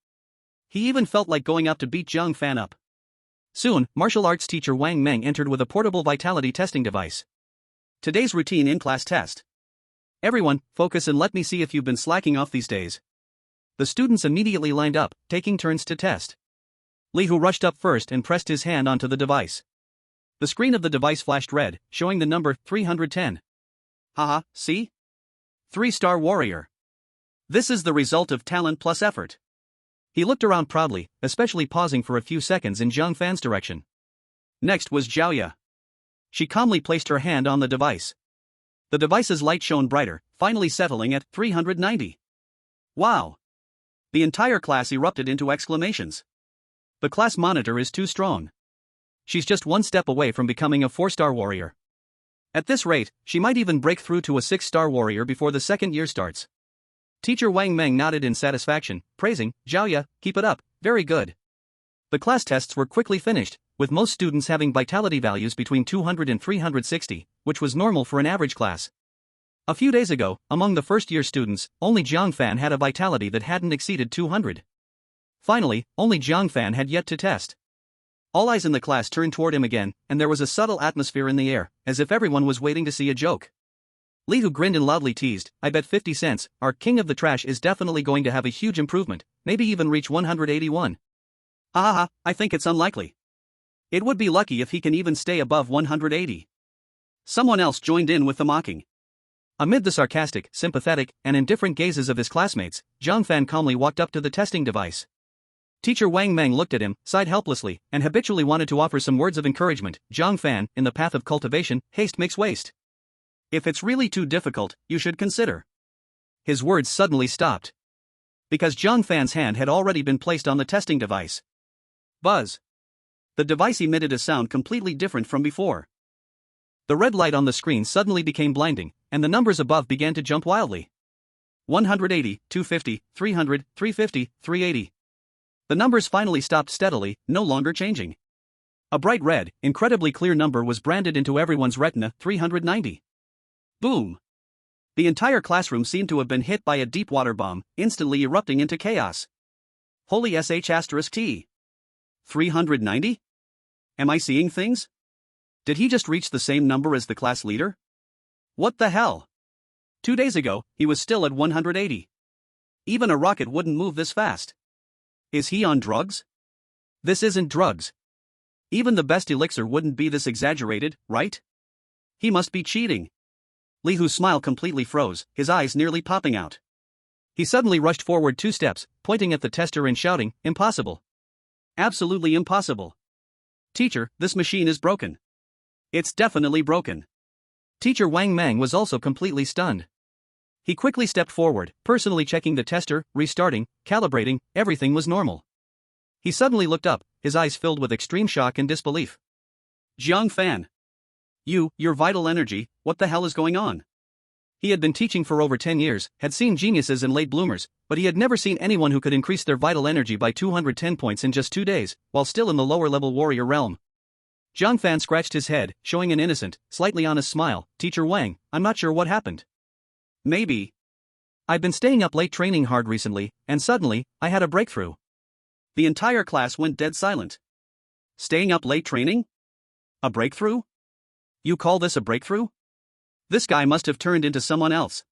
He even felt like going out to beat Jiang Fan up. Soon, martial arts teacher Wang Meng entered with a portable vitality testing device. Today's routine in-class test. Everyone, focus and let me see if you've been slacking off these days. The students immediately lined up, taking turns to test. Li Hu rushed up first and pressed his hand onto the device. The screen of the device flashed red, showing the number 310. Haha, see? 3-star warrior. This is the result of talent plus effort. He looked around proudly, especially pausing for a few seconds in Jiang Fan's direction. Next was Zhaoya. She calmly placed her hand on the device. The device's light shone brighter, finally settling at 390. Wow! The entire class erupted into exclamations. The class monitor is too strong. She's just one step away from becoming a 4-star warrior. At this rate, she might even break through to a 6-star warrior before the second year starts. Teacher Wang Meng nodded in satisfaction, praising, "Zhaoya, keep it up, very good." The class tests were quickly finished, with most students having vitality values between 200 and 360, which was normal for an average class. A few days ago, among the first-year students, only Jiang Fan had a vitality that hadn't exceeded 200. Finally, only Jiang Fan had yet to test. All eyes in the class turned toward him again, and there was a subtle atmosphere in the air, as if everyone was waiting to see a joke. Li Hu grinned and loudly teased, "I bet 50 cents, our king of the trash is definitely going to have a huge improvement, maybe even reach 181. Haha, I think it's unlikely. It would be lucky if he can even stay above 180. Someone else joined in with the mocking. Amid the sarcastic, sympathetic, and indifferent gazes of his classmates, Jiang Fan calmly walked up to the testing device. Teacher Wang Meng looked at him, sighed helplessly, and habitually wanted to offer some words of encouragement. "Jiang Fan, in the path of cultivation, haste makes waste. If it's really too difficult, you should consider." His words suddenly stopped. Because Jiang Fan's hand had already been placed on the testing device. Buzz. The device emitted a sound completely different from before. The red light on the screen suddenly became blinding, and the numbers above began to jump wildly. 180, 250, 300, 350, 380. The numbers finally stopped steadily, no longer changing. A bright red, incredibly clear number was branded into everyone's retina, 390. Boom! The entire classroom seemed to have been hit by a deep water bomb, instantly erupting into chaos. Holy sh*T. 390? Am I seeing things? Did he just reach the same number as the class leader? What the hell? 2 days ago, he was still at 180. Even a rocket wouldn't move this fast. Is he on drugs? This isn't drugs. Even the best elixir wouldn't be this exaggerated, right? He must be cheating. Li Hu's smile completely froze, his eyes nearly popping out. He suddenly rushed forward 2 steps, pointing at the tester and shouting, "Impossible. Absolutely impossible. Teacher, this machine is broken. It's definitely broken." Teacher Wang Mang was also completely stunned. He quickly stepped forward, personally checking the tester, restarting, calibrating, everything was normal. He suddenly looked up, his eyes filled with extreme shock and disbelief. Jiang Fan. Your vital energy, what the hell is going on? He had been teaching for over 10 years, had seen geniuses and late bloomers, but he had never seen anyone who could increase their vital energy by 210 points in just 2 days, while still in the lower-level warrior realm. Jiang Fan scratched his head, showing an innocent, slightly honest smile. "Teacher Wang, I'm not sure what happened. Maybe. I've been staying up late training hard recently, and suddenly, I had a breakthrough." The entire class went dead silent. Staying up late training? A breakthrough? You call this a breakthrough? This guy must have turned into someone else.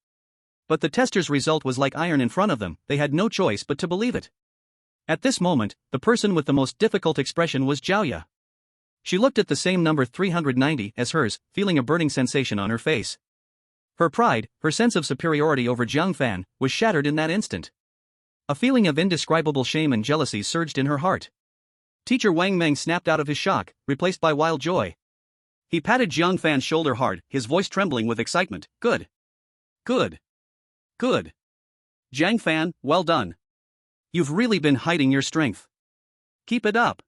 But the tester's result was like iron in front of them, they had no choice but to believe it. At this moment, the person with the most difficult expression was Jiaoya. She looked at the same number 390 as hers, feeling a burning sensation on her face. Her pride, her sense of superiority over Jiang Fan, was shattered in that instant. A feeling of indescribable shame and jealousy surged in her heart. Teacher Wang Meng snapped out of his shock, replaced by wild joy. He patted Jiang Fan's shoulder hard, his voice trembling with excitement. "Good. Good. Good. Jiang Fan, well done. You've really been hiding your strength. Keep it up.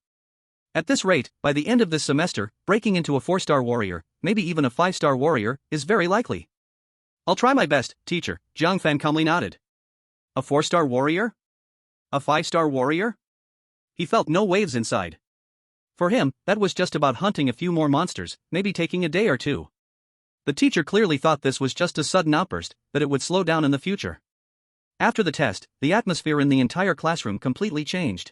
At this rate, by the end of this semester, breaking into a 4-star warrior, maybe even a 5-star warrior, is very likely." "I'll try my best, teacher," Jiang Fan calmly nodded. A 4-star warrior? A 5-star warrior? He felt no waves inside. For him, that was just about hunting a few more monsters, maybe taking a day or 2. The teacher clearly thought this was just a sudden outburst, that it would slow down in the future. After the test, the atmosphere in the entire classroom completely changed.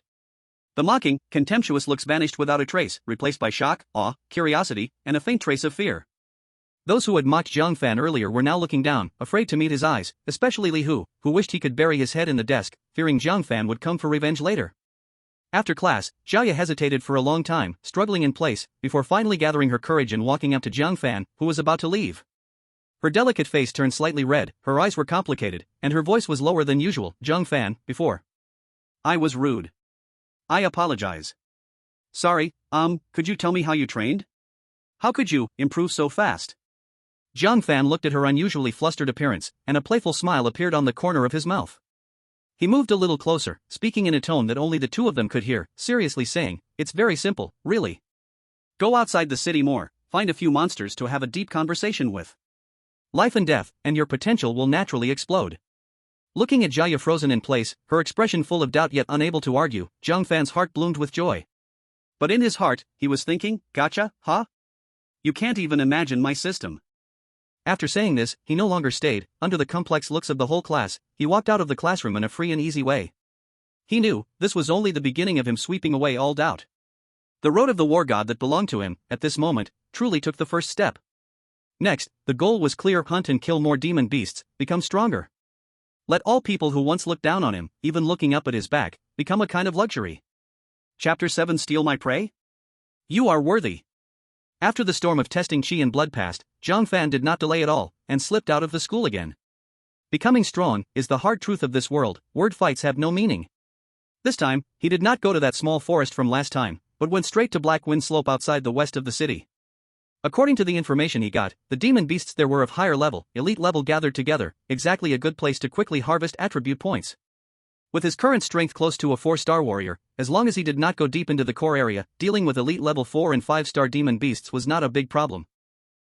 The mocking, contemptuous looks vanished without a trace, replaced by shock, awe, curiosity, and a faint trace of fear. Those who had mocked Jiang Fan earlier were now looking down, afraid to meet his eyes, especially Li Hu, who wished he could bury his head in the desk, fearing Jiang Fan would come for revenge later. After class, Jiaoya hesitated for a long time, struggling in place, before finally gathering her courage and walking up to Jiang Fan, who was about to leave. Her delicate face turned slightly red, her eyes were complicated, and her voice was lower than usual. "Jiang Fan, before. I was rude. I apologize. Sorry, could you tell me how you trained? How could you improve so fast?" Jiang Fan looked at her unusually flustered appearance, and a playful smile appeared on the corner of his mouth. He moved a little closer, speaking in a tone that only the two of them could hear, seriously saying, "It's very simple, really. Go outside the city more, find a few monsters to have a deep conversation with. Life and death, and your potential will naturally explode." Looking at Jiaoya frozen in place, her expression full of doubt yet unable to argue, Jiang Fan's heart bloomed with joy. But in his heart, he was thinking, "Gotcha, huh? You can't even imagine my system." After saying this, he no longer stayed, under the complex looks of the whole class, he walked out of the classroom in a free and easy way. He knew, this was only the beginning of him sweeping away all doubt. The road of the war god that belonged to him, at this moment, truly took the first step. Next, the goal was clear: hunt and kill more demon beasts, become stronger. Let all people who once looked down on him, even looking up at his back, become a kind of luxury. Chapter 7: Steal My Prey? You are worthy. After the storm of testing chi and blood passed, Jiang Fan did not delay at all, and slipped out of the school again. Becoming strong is the hard truth of this world, word fights have no meaning. This time, he did not go to that small forest from last time, but went straight to Black Wind Slope outside the west of the city. According to the information he got, the demon beasts there were of higher level, elite level gathered together, exactly a good place to quickly harvest attribute points. With his current strength close to a 4-star warrior, as long as he did not go deep into the core area, dealing with elite level 4 and 5-star demon beasts was not a big problem.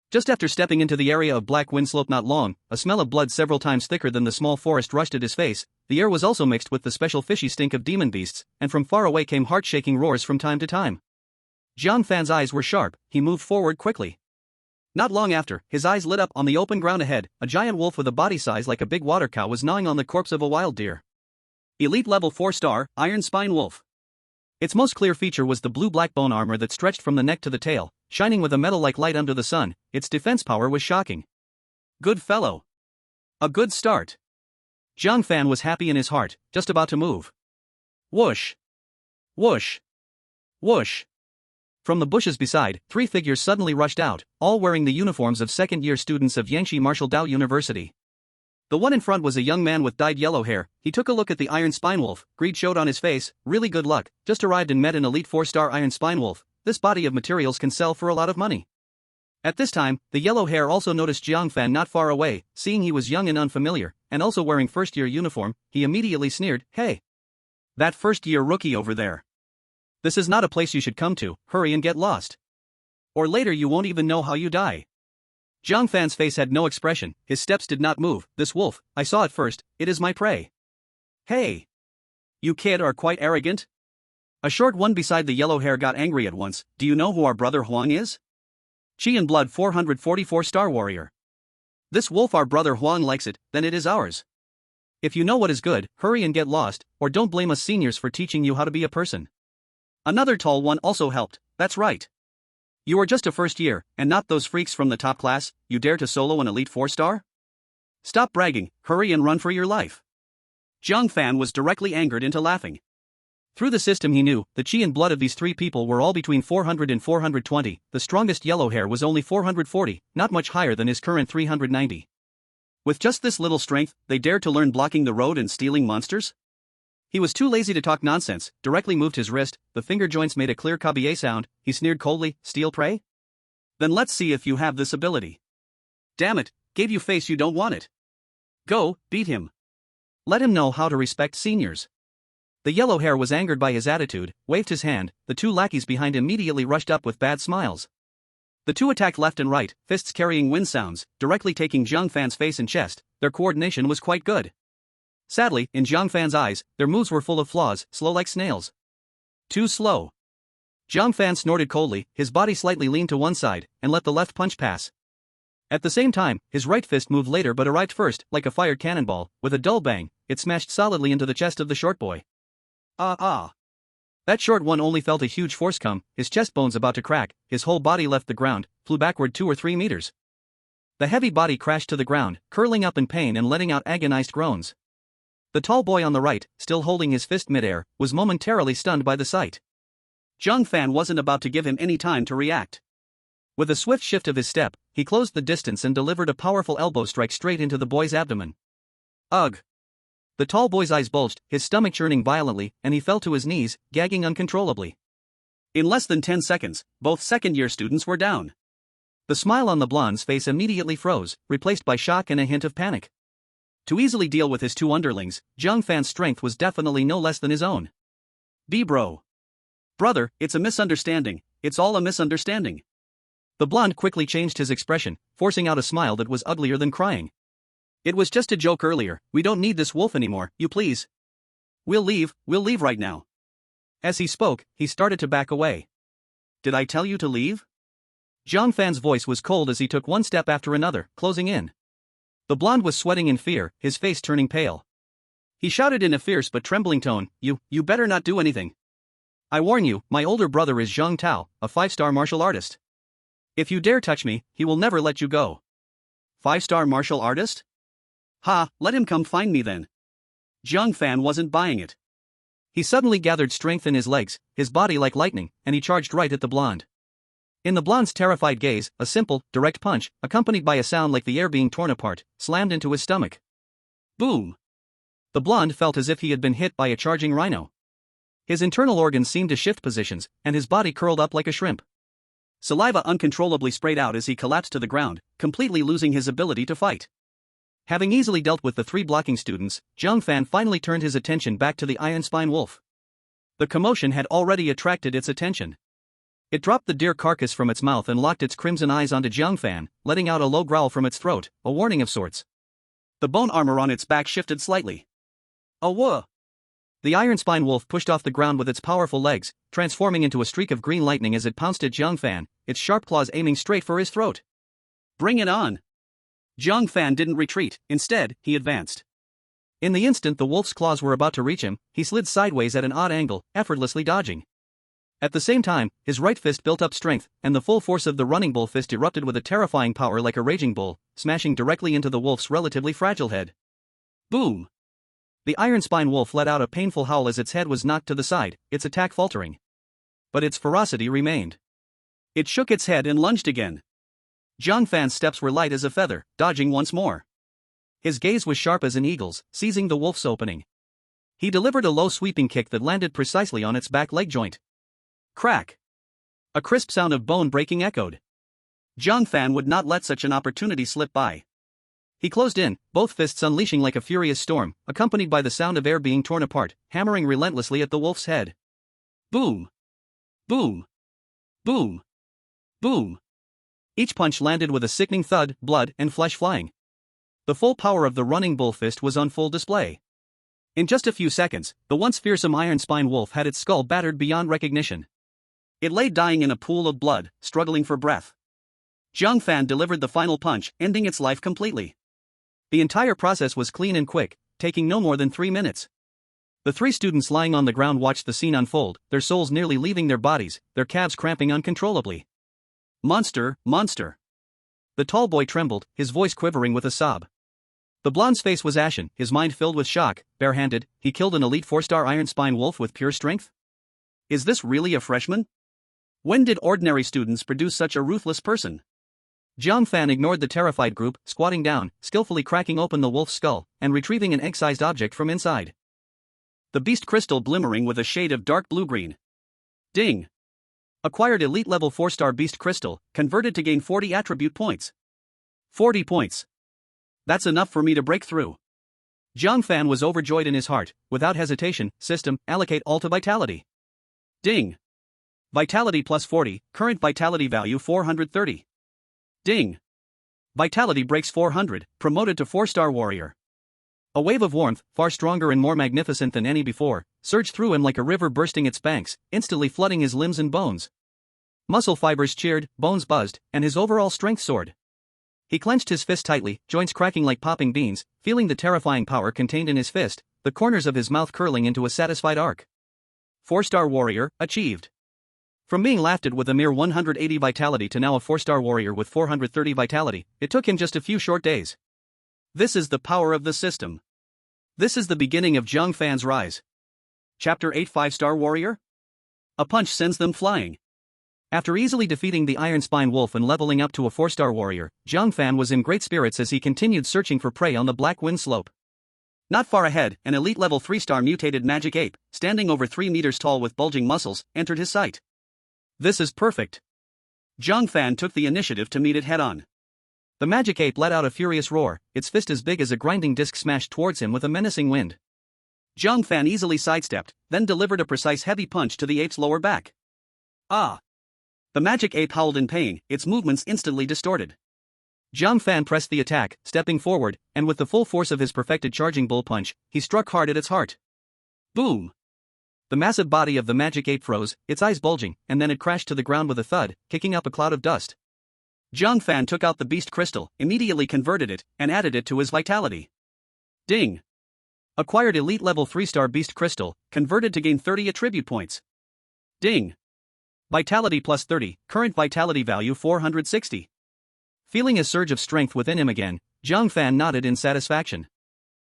Just after stepping into the area of Black Wind Slope not long, a smell of blood several times thicker than the small forest rushed at his face. The air was also mixed with the special fishy stink of demon beasts, and from far away came heart-shaking roars from time to time. Jiang Fan's eyes were sharp, he moved forward quickly. Not long after, his eyes lit up on the open ground ahead. A giant wolf with a body size like a big water cow was gnawing on the corpse of a wild deer. Elite level 4-star, Iron Spine Wolf. Its most clear feature was the blue-black bone armor that stretched from the neck to the tail, shining with a metal-like light under the sun. Its defense power was shocking. Good fellow. A good start. Jiang Fan was happy in his heart, just about to move. Whoosh! Whoosh! Whoosh! From the bushes beside, 3 figures suddenly rushed out, all wearing the uniforms of second-year students of Yangshi Martial Dao University. The one in front was a young man with dyed yellow hair. He took a look at the Iron Spine Wolf. Greed showed on his face. Really good luck. Just arrived and met an elite 4-star Iron Spine Wolf. This body of materials can sell for a lot of money. At this time, the yellow hair also noticed Jiang Fan not far away. Seeing he was young and unfamiliar, and also wearing first-year uniform, he immediately sneered, "Hey! That first-year rookie over there. This is not a place you should come to. Hurry and get lost. Or later you won't even know how you die." Jiang Fan's face had no expression, his steps did not move. "This wolf, I saw it first, it is my prey." "Hey! You kid are quite arrogant." A short one beside the yellow hair got angry at once. "Do you know who our brother Huang is? Chi and Blood 444 Star Warrior. This wolf our brother Huang likes it, then it is ours. If you know what is good, hurry and get lost, or don't blame us seniors for teaching you how to be a person." Another tall one also helped. "That's right. You are just a first year, and not those freaks from the top class. You dare to solo an elite 4-star? Stop bragging, hurry and run for your life." Jiang Fan was directly angered into laughing. Through the system he knew, the chi and blood of these 3 people were all between 400 and 420, the strongest yellow hair was only 440, not much higher than his current 390. With just this little strength, they dared to learn blocking the road and stealing monsters? He was too lazy to talk nonsense, directly moved his wrist, the finger joints made a clear kabiye sound. He sneered coldly, "Steal prey? Then let's see if you have this ability." "Damn it, gave you face you don't want it. Go, beat him. Let him know how to respect seniors." The yellow hair was angered by his attitude, waved his hand. The 2 lackeys behind immediately rushed up with bad smiles. The 2 attacked left and right, fists carrying wind sounds, directly taking Jiang Fan's face and chest. Their coordination was quite good. Sadly, in Jiang Fan's eyes, their moves were full of flaws, slow like snails. Too slow. Jiang Fan snorted coldly, his body slightly leaned to one side, and let the left punch pass. At the same time, his right fist moved later but arrived first, like a fired cannonball. With a dull bang, it smashed solidly into the chest of the short boy. That short one only felt a huge force come, his chest bones about to crack, his whole body left the ground, flew backward 2 or 3 meters. The heavy body crashed to the ground, curling up in pain and letting out agonized groans. The tall boy on the right, still holding his fist midair, was momentarily stunned by the sight. Jiang Fan wasn't about to give him any time to react. With a swift shift of his step, he closed the distance and delivered a powerful elbow strike straight into the boy's abdomen. Ugh! The tall boy's eyes bulged, his stomach churning violently, and he fell to his knees, gagging uncontrollably. In less than 10 seconds, both second-year students were down. The smile on the blonde's face immediately froze, replaced by shock and a hint of panic. To easily deal with his 2 underlings, Jiang Fan's strength was definitely no less than his own. Bro. Brother, it's a misunderstanding, it's all a misunderstanding. The blonde quickly changed his expression, forcing out a smile that was uglier than crying. It was just a joke earlier, we don't need this wolf anymore, you please. We'll leave right now. As he spoke, he started to back away. Did I tell you to leave? Jiang Fan's voice was cold as he took one step after another, closing in. The blonde was sweating in fear, his face turning pale. He shouted in a fierce but trembling tone, You better not do anything. I warn you, my older brother is Zhang Tao, a 5-star martial artist. If you dare touch me, he will never let you go. 5-star martial artist? Ha, let him come find me then. Jiang Fan wasn't buying it. He suddenly gathered strength in his legs, his body like lightning, and he charged right at the blonde. In the blonde's terrified gaze, a simple, direct punch, accompanied by a sound like the air being torn apart, slammed into his stomach. Boom! The blonde felt as if he had been hit by a charging rhino. His internal organs seemed to shift positions, and his body curled up like a shrimp. Saliva uncontrollably sprayed out as he collapsed to the ground, completely losing his ability to fight. Having easily dealt with the 3 blocking students, Jiang Fan finally turned his attention back to the Iron Spine Wolf. The commotion had already attracted its attention. It dropped the deer carcass from its mouth and locked its crimson eyes onto Jiang Fan, letting out a low growl from its throat, a warning of sorts. The bone armor on its back shifted slightly. Oh whoa! The Iron Spine Wolf pushed off the ground with its powerful legs, transforming into a streak of green lightning as it pounced at Jiang Fan, its sharp claws aiming straight for his throat. Bring it on. Jiang Fan didn't retreat, instead, he advanced. In the instant the wolf's claws were about to reach him, he slid sideways at an odd angle, effortlessly dodging. At the same time, his right fist built up strength, and the full force of the running bull fist erupted with a terrifying power like a raging bull, smashing directly into the wolf's relatively fragile head. Boom! The iron spine wolf let out a painful howl as its head was knocked to the side, its attack faltering. But its ferocity remained. It shook its head and lunged again. Jiang Fan's steps were light as a feather, dodging once more. His gaze was sharp as an eagle's, seizing the wolf's opening. He delivered a low sweeping kick that landed precisely on its back leg joint. Crack! A crisp sound of bone breaking echoed. Jiang Fan would not let such an opportunity slip by. He closed in, both fists unleashing like a furious storm, accompanied by the sound of air being torn apart, hammering relentlessly at the wolf's head. Boom! Boom! Boom! Boom! Each punch landed with a sickening thud, blood and flesh flying. The full power of the running bull fist was on full display. In just a few seconds, the once fearsome iron spine wolf had its skull battered beyond recognition. It lay dying in a pool of blood, struggling for breath. Jiang Fan delivered the final punch, ending its life completely. The entire process was clean and quick, taking no more than 3 minutes. The 3 students lying on the ground watched the scene unfold, their souls nearly leaving their bodies, their calves cramping uncontrollably. Monster, monster! The tall boy trembled, his voice quivering with a sob. The blonde's face was ashen, his mind filled with shock. Barehanded, he killed an elite 4-star iron spine wolf with pure strength? Is this really a freshman? When did ordinary students produce such a ruthless person? Jiang Fan ignored the terrified group, squatting down, skillfully cracking open the wolf's skull, and retrieving an egg-sized object from inside. The beast crystal glimmering with a shade of dark blue-green. Ding! Acquired elite level 4-star beast crystal, converted to gain 40 attribute points. 40 points. That's enough for me to break through. Jiang Fan was overjoyed in his heart. Without hesitation, system, allocate all to vitality. Ding! Vitality plus 40, current vitality value 430. Ding! Vitality breaks 400, promoted to 4-star warrior. A wave of warmth, far stronger and more magnificent than any before, surged through him like a river bursting its banks, instantly flooding his limbs and bones. Muscle fibers cheered, bones buzzed, and his overall strength soared. He clenched his fist tightly, joints cracking like popping beans, feeling the terrifying power contained in his fist, the corners of his mouth curling into a satisfied arc. 4-star warrior, achieved. From being laughed at with a mere 180 vitality to now a 4-star warrior with 430 vitality, it took him just a few short days. This is the power of the system. This is the beginning of Jiang Fan's rise. Chapter 8 5-star warrior? A punch sends them flying. After easily defeating the iron spine wolf and leveling up to a 4-star warrior, Jiang Fan was in great spirits as he continued searching for prey on the Black Wind Slope. Not far ahead, an elite level 3-star mutated magic ape, standing over 3 meters tall with bulging muscles, entered his sight. This is perfect. Jiang Fan took the initiative to meet it head-on. The magic ape let out a furious roar, its fist as big as a grinding disc smashed towards him with a menacing wind. Jiang Fan easily sidestepped, then delivered a precise heavy punch to the ape's lower back. Ah! The magic ape howled in pain, its movements instantly distorted. Jiang Fan pressed the attack, stepping forward, and with the full force of his perfected charging bull punch, he struck hard at its heart. Boom! The massive body of the magic ape froze, its eyes bulging, and then it crashed to the ground with a thud, kicking up a cloud of dust. Jiang Fan took out the beast crystal, immediately converted it, and added it to his vitality. Ding! Acquired elite level 3-star beast crystal, converted to gain 30 attribute points. Ding! Vitality plus 30, current vitality value 460. Feeling a surge of strength within him again, Jiang Fan nodded in satisfaction.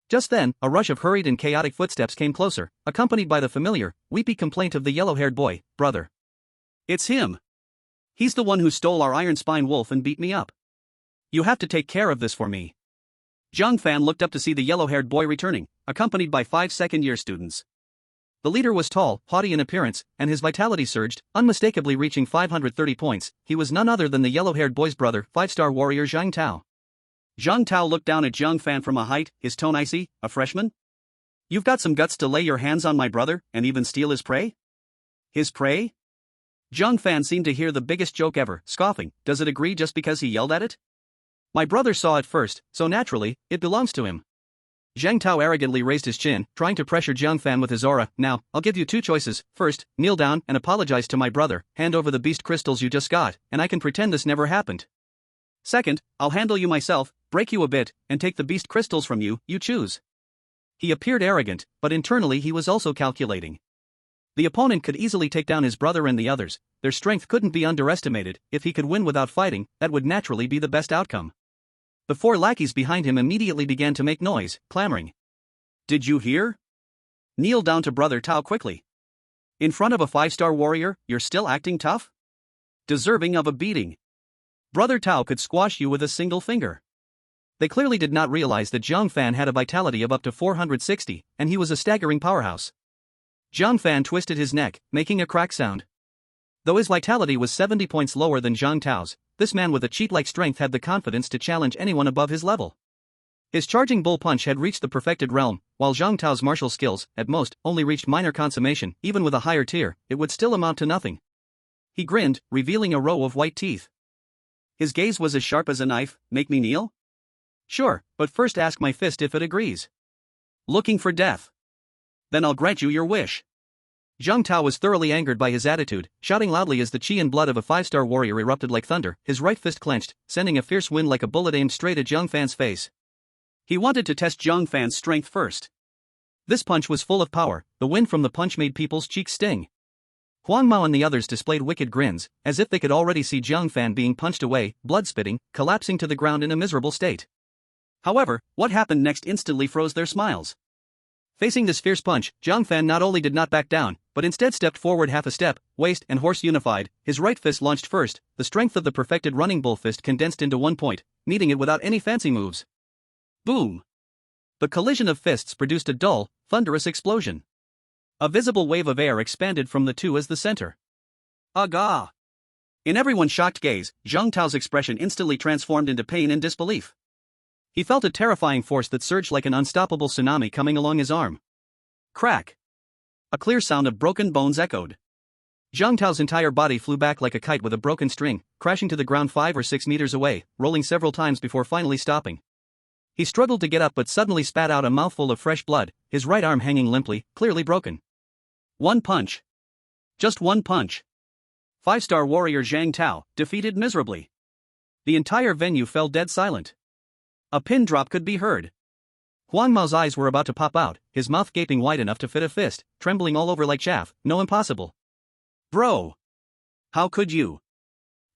Just then, a rush of hurried and chaotic footsteps came closer, accompanied by the familiar, weepy complaint of the yellow-haired boy, "Brother. It's him. He's the one who stole our iron spine wolf and beat me up. You have to take care of this for me." Jiang Fan looked up to see the yellow-haired boy returning, accompanied by 5 second-year students. The leader was tall, haughty in appearance, and his vitality surged, unmistakably reaching 530 points. He was none other than the yellow-haired boy's brother, 5-star warrior Zhang Tao. Zhang Tao looked down at Jiang Fan from a height, his tone icy. "A freshman? You've got some guts to lay your hands on my brother, and even steal his prey?" "His prey?" Jiang Fan seemed to hear the biggest joke ever, scoffing. "Does it agree just because he yelled at it? My brother saw it first, so naturally, it belongs to him." Zhang Tao arrogantly raised his chin, trying to pressure Jiang Fan with his aura. "Now, I'll give you 2 choices. First, kneel down and apologize to my brother, hand over the beast crystals you just got, and I can pretend this never happened. Second, I'll handle you myself, break you a bit, and take the beast crystals from you, you choose. He appeared arrogant, but internally he was also calculating. The opponent could easily take down his brother and the others, their strength couldn't be underestimated, if he could win without fighting, that would naturally be the best outcome. The 4 lackeys behind him immediately began to make noise, clamoring. Did you hear? Kneel down to Brother Tao quickly. In front of a 5-star warrior, you're still acting tough? Deserving of a beating. Brother Tao could squash you with a single finger. They clearly did not realize that Jiang Fan had a vitality of up to 460, and he was a staggering powerhouse. Jiang Fan twisted his neck, making a crack sound. Though his vitality was 70 points lower than Jiang Tao's, this man with a cheat-like strength had the confidence to challenge anyone above his level. His charging bull punch had reached the perfected realm, while Jiang Tao's martial skills, at most, only reached minor consummation. Even with a higher tier, it would still amount to nothing. He grinned, revealing a row of white teeth. His gaze was as sharp as a knife. Make me kneel? Sure, but first ask my fist if it agrees. Looking for death? Then I'll grant you your wish. Jiang Tao was thoroughly angered by his attitude, shouting loudly as the chi and blood of a 5-star warrior erupted like thunder, his right fist clenched, sending a fierce wind like a bullet aimed straight at Jiang Fan's face. He wanted to test Jiang Fan's strength first. This punch was full of power, the wind from the punch made people's cheeks sting. Huang Mao and the others displayed wicked grins, as if they could already see Jiang Fan being punched away, blood spitting, collapsing to the ground in a miserable state. However, what happened next instantly froze their smiles. Facing this fierce punch, Jiang Fan not only did not back down, but instead stepped forward half a step, waist and horse unified, his right fist launched first, the strength of the perfected running bull fist condensed into one point, meeting it without any fancy moves. Boom! The collision of fists produced a dull, thunderous explosion. A visible wave of air expanded from the two as the center. Aga! In everyone's shocked gaze, Jiang Tao's expression instantly transformed into pain and disbelief. He felt a terrifying force that surged like an unstoppable tsunami coming along his arm. Crack! A clear sound of broken bones echoed. Jiang Tao's entire body flew back like a kite with a broken string, crashing to the ground 5 or 6 meters away, rolling several times before finally stopping. He struggled to get up but suddenly spat out a mouthful of fresh blood, his right arm hanging limply, clearly broken. One punch. Just one punch. 5-star warrior Jiang Tao, defeated miserably. The entire venue fell dead silent. A pin drop could be heard. Huang Mao's eyes were about to pop out, his mouth gaping wide enough to fit a fist, trembling all over like chaff. No, impossible. Bro! How could you?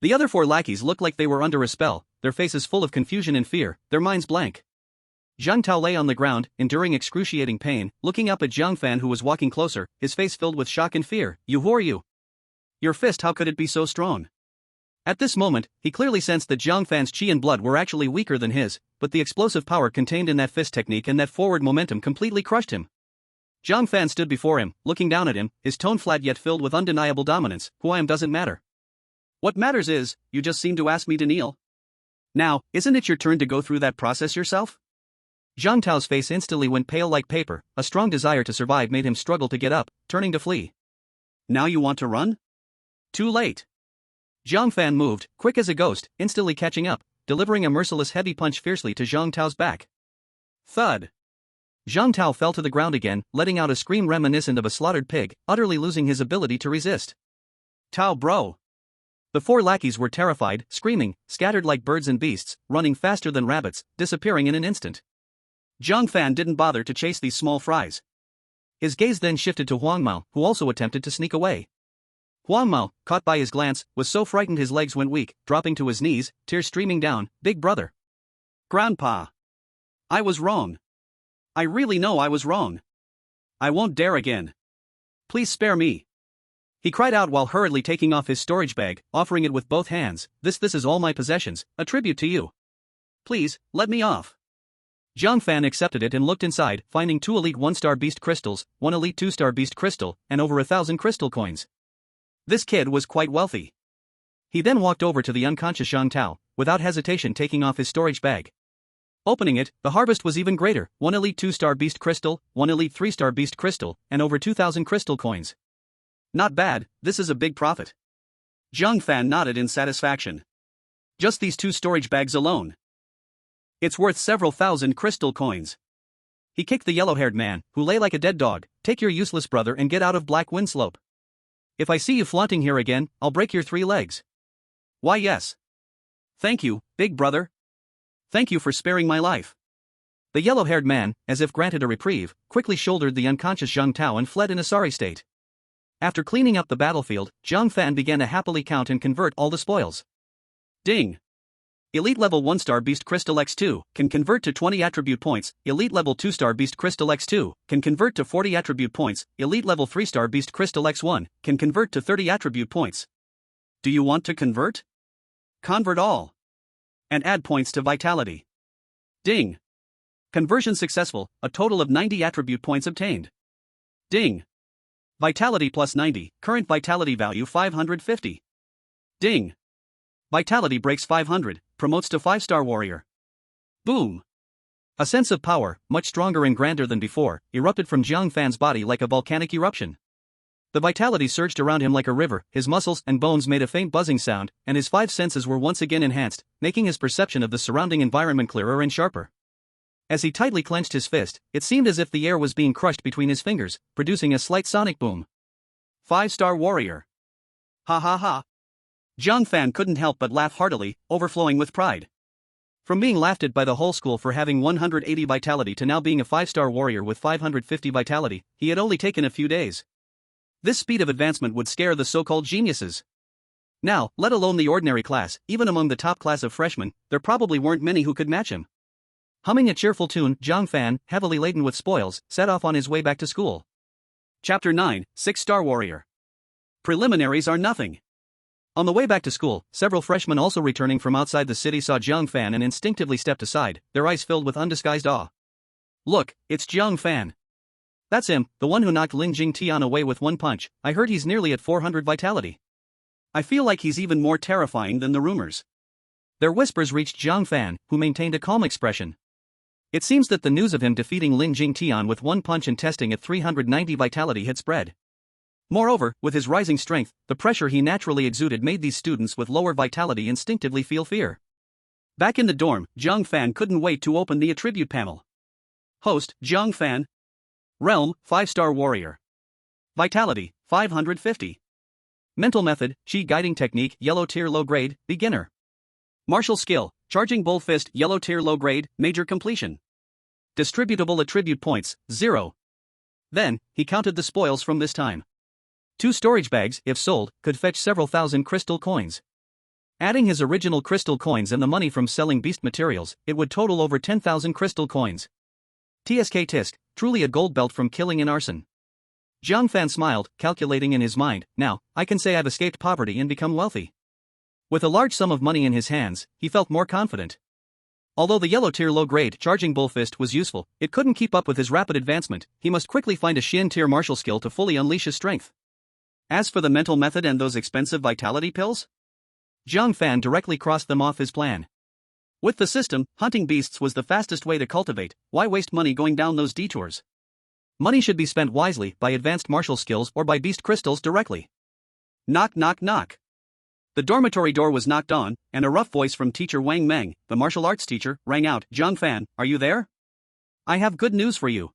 The other 4 lackeys looked like they were under a spell, their faces full of confusion and fear, their minds blank. Jiang Tao lay on the ground, enduring excruciating pain, looking up at Jiang Fan who was walking closer, his face filled with shock and fear. Who are you? Your fist, how could it be so strong? At this moment, he clearly sensed that Jiang Fan's chi and blood were actually weaker than his, but the explosive power contained in that fist technique and that forward momentum completely crushed him. Jiang Fan stood before him, looking down at him, his tone flat yet filled with undeniable dominance. Who I am doesn't matter. What matters is, you just seem to ask me to kneel. Now, isn't it your turn to go through that process yourself? Jiang Tao's face instantly went pale like paper, a strong desire to survive made him struggle to get up, turning to flee. Now you want to run? Too late. Jiang Fan moved, quick as a ghost, instantly catching up, delivering a merciless heavy punch fiercely to Jiang Tao's back. Thud! Jiang Tao fell to the ground again, letting out a scream reminiscent of a slaughtered pig, utterly losing his ability to resist. Tao bro! The 4 lackeys were terrified, screaming, scattered like birds and beasts, running faster than rabbits, disappearing in an instant. Jiang Fan didn't bother to chase these small fries. His gaze then shifted to Huang Mao, who also attempted to sneak away. Huang Mao, caught by his glance, was so frightened his legs went weak, dropping to his knees, tears streaming down. Big brother. Grandpa. I was wrong. I really know I was wrong. I won't dare again. Please spare me. He cried out while hurriedly taking off his storage bag, offering it with both hands. This is all my possessions, a tribute to you. Please, let me off. Jiang Fan accepted it and looked inside, finding 2 elite 1-star beast crystals, 1 elite 2-star beast crystal, and over 1,000 crystal coins. This kid was quite wealthy. He then walked over to the unconscious Jiang Tao, without hesitation taking off his storage bag. Opening it, the harvest was even greater, 1 elite 2-star beast crystal, 1 elite 3-star beast crystal, and over 2,000 crystal coins. Not bad, this is a big profit. Jiang Fan nodded in satisfaction. Just these 2 storage bags alone. It's worth several thousand crystal coins. He kicked the yellow-haired man, who lay like a dead dog. Take your useless brother and get out of Black Windslope. If I see you flaunting here again, I'll break your 3 legs. Why yes. Thank you, big brother. Thank you for sparing my life. The yellow-haired man, as if granted a reprieve, quickly shouldered the unconscious Zhang Tao and fled in a sorry state. After cleaning up the battlefield, Jiang Fan began to happily count and convert all the spoils. Ding! Elite level 1-star Beast Crystal X2 can convert to 20 attribute points. Elite level 2-star Beast Crystal X2 can convert to 40 attribute points. Elite level 3-star Beast Crystal X1 can convert to 30 attribute points. Do you want to convert? Convert all. And add points to vitality. Ding! Conversion successful, a total of 90 attribute points obtained. Ding! Vitality plus 90, current vitality value 550. Ding! Vitality breaks 500, promotes to 5-star warrior. Boom! A sense of power, much stronger and grander than before, erupted from Jiang Fan's body like a volcanic eruption. The vitality surged around him like a river, his muscles and bones made a faint buzzing sound, and his 5 senses were once again enhanced, making his perception of the surrounding environment clearer and sharper. As he tightly clenched his fist, it seemed as if the air was being crushed between his fingers, producing a slight sonic boom. 5-star warrior. Ha ha ha. Jiang Fan couldn't help but laugh heartily, overflowing with pride. From being laughed at by the whole school for having 180 vitality to now being a 5-star warrior with 550 vitality, he had only taken a few days. This speed of advancement would scare the so-called geniuses. Now, let alone the ordinary class, even among the top class of freshmen, there probably weren't many who could match him. Humming a cheerful tune, Jiang Fan, heavily laden with spoils, set off on his way back to school. Chapter 9, 6-star warrior. Preliminaries are nothing. On the way back to school, several freshmen also returning from outside the city saw Jiang Fan and instinctively stepped aside, their eyes filled with undisguised awe. Look, it's Jiang Fan. That's him, the one who knocked Ling Jingtian away with one punch. I heard he's nearly at 400 vitality. I feel like he's even more terrifying than the rumors. Their whispers reached Jiang Fan, who maintained a calm expression. It seems that the news of him defeating Ling Jingtian with one punch and testing at 390 vitality had spread. Moreover, with his rising strength, the pressure he naturally exuded made these students with lower vitality instinctively feel fear. Back in the dorm, Jiang Fan couldn't wait to open the attribute panel. Host, Jiang Fan. Realm, 5-star warrior. Vitality, 550. Mental method, Chi guiding technique, yellow tier low grade, beginner. Martial skill, charging bull fist, yellow tier low grade, major completion. Distributable attribute points, 0. Then, he counted the spoils from this time. 2 storage bags, if sold, could fetch several thousand crystal coins. Adding his original crystal coins and the money from selling beast materials, it would total over 10,000 crystal coins. TSK Tisk, truly a gold belt from killing and arson. Jiang Fan smiled, calculating in his mind, now, I can say I've escaped poverty and become wealthy. With a large sum of money in his hands, he felt more confident. Although the yellow tier low grade charging bull fist was useful, it couldn't keep up with his rapid advancement. He must quickly find a Xian tier martial skill to fully unleash his strength. As for the mental method and those expensive vitality pills, Jiang Fan directly crossed them off his plan. With the system, hunting beasts was the fastest way to cultivate. Why waste money going down those detours? Money should be spent wisely by advanced martial skills or by beast crystals directly. Knock knock knock. The dormitory door was knocked on, and a rough voice from teacher Wang Meng, the martial arts teacher, rang out, Jiang Fan, are you there? I have good news for you.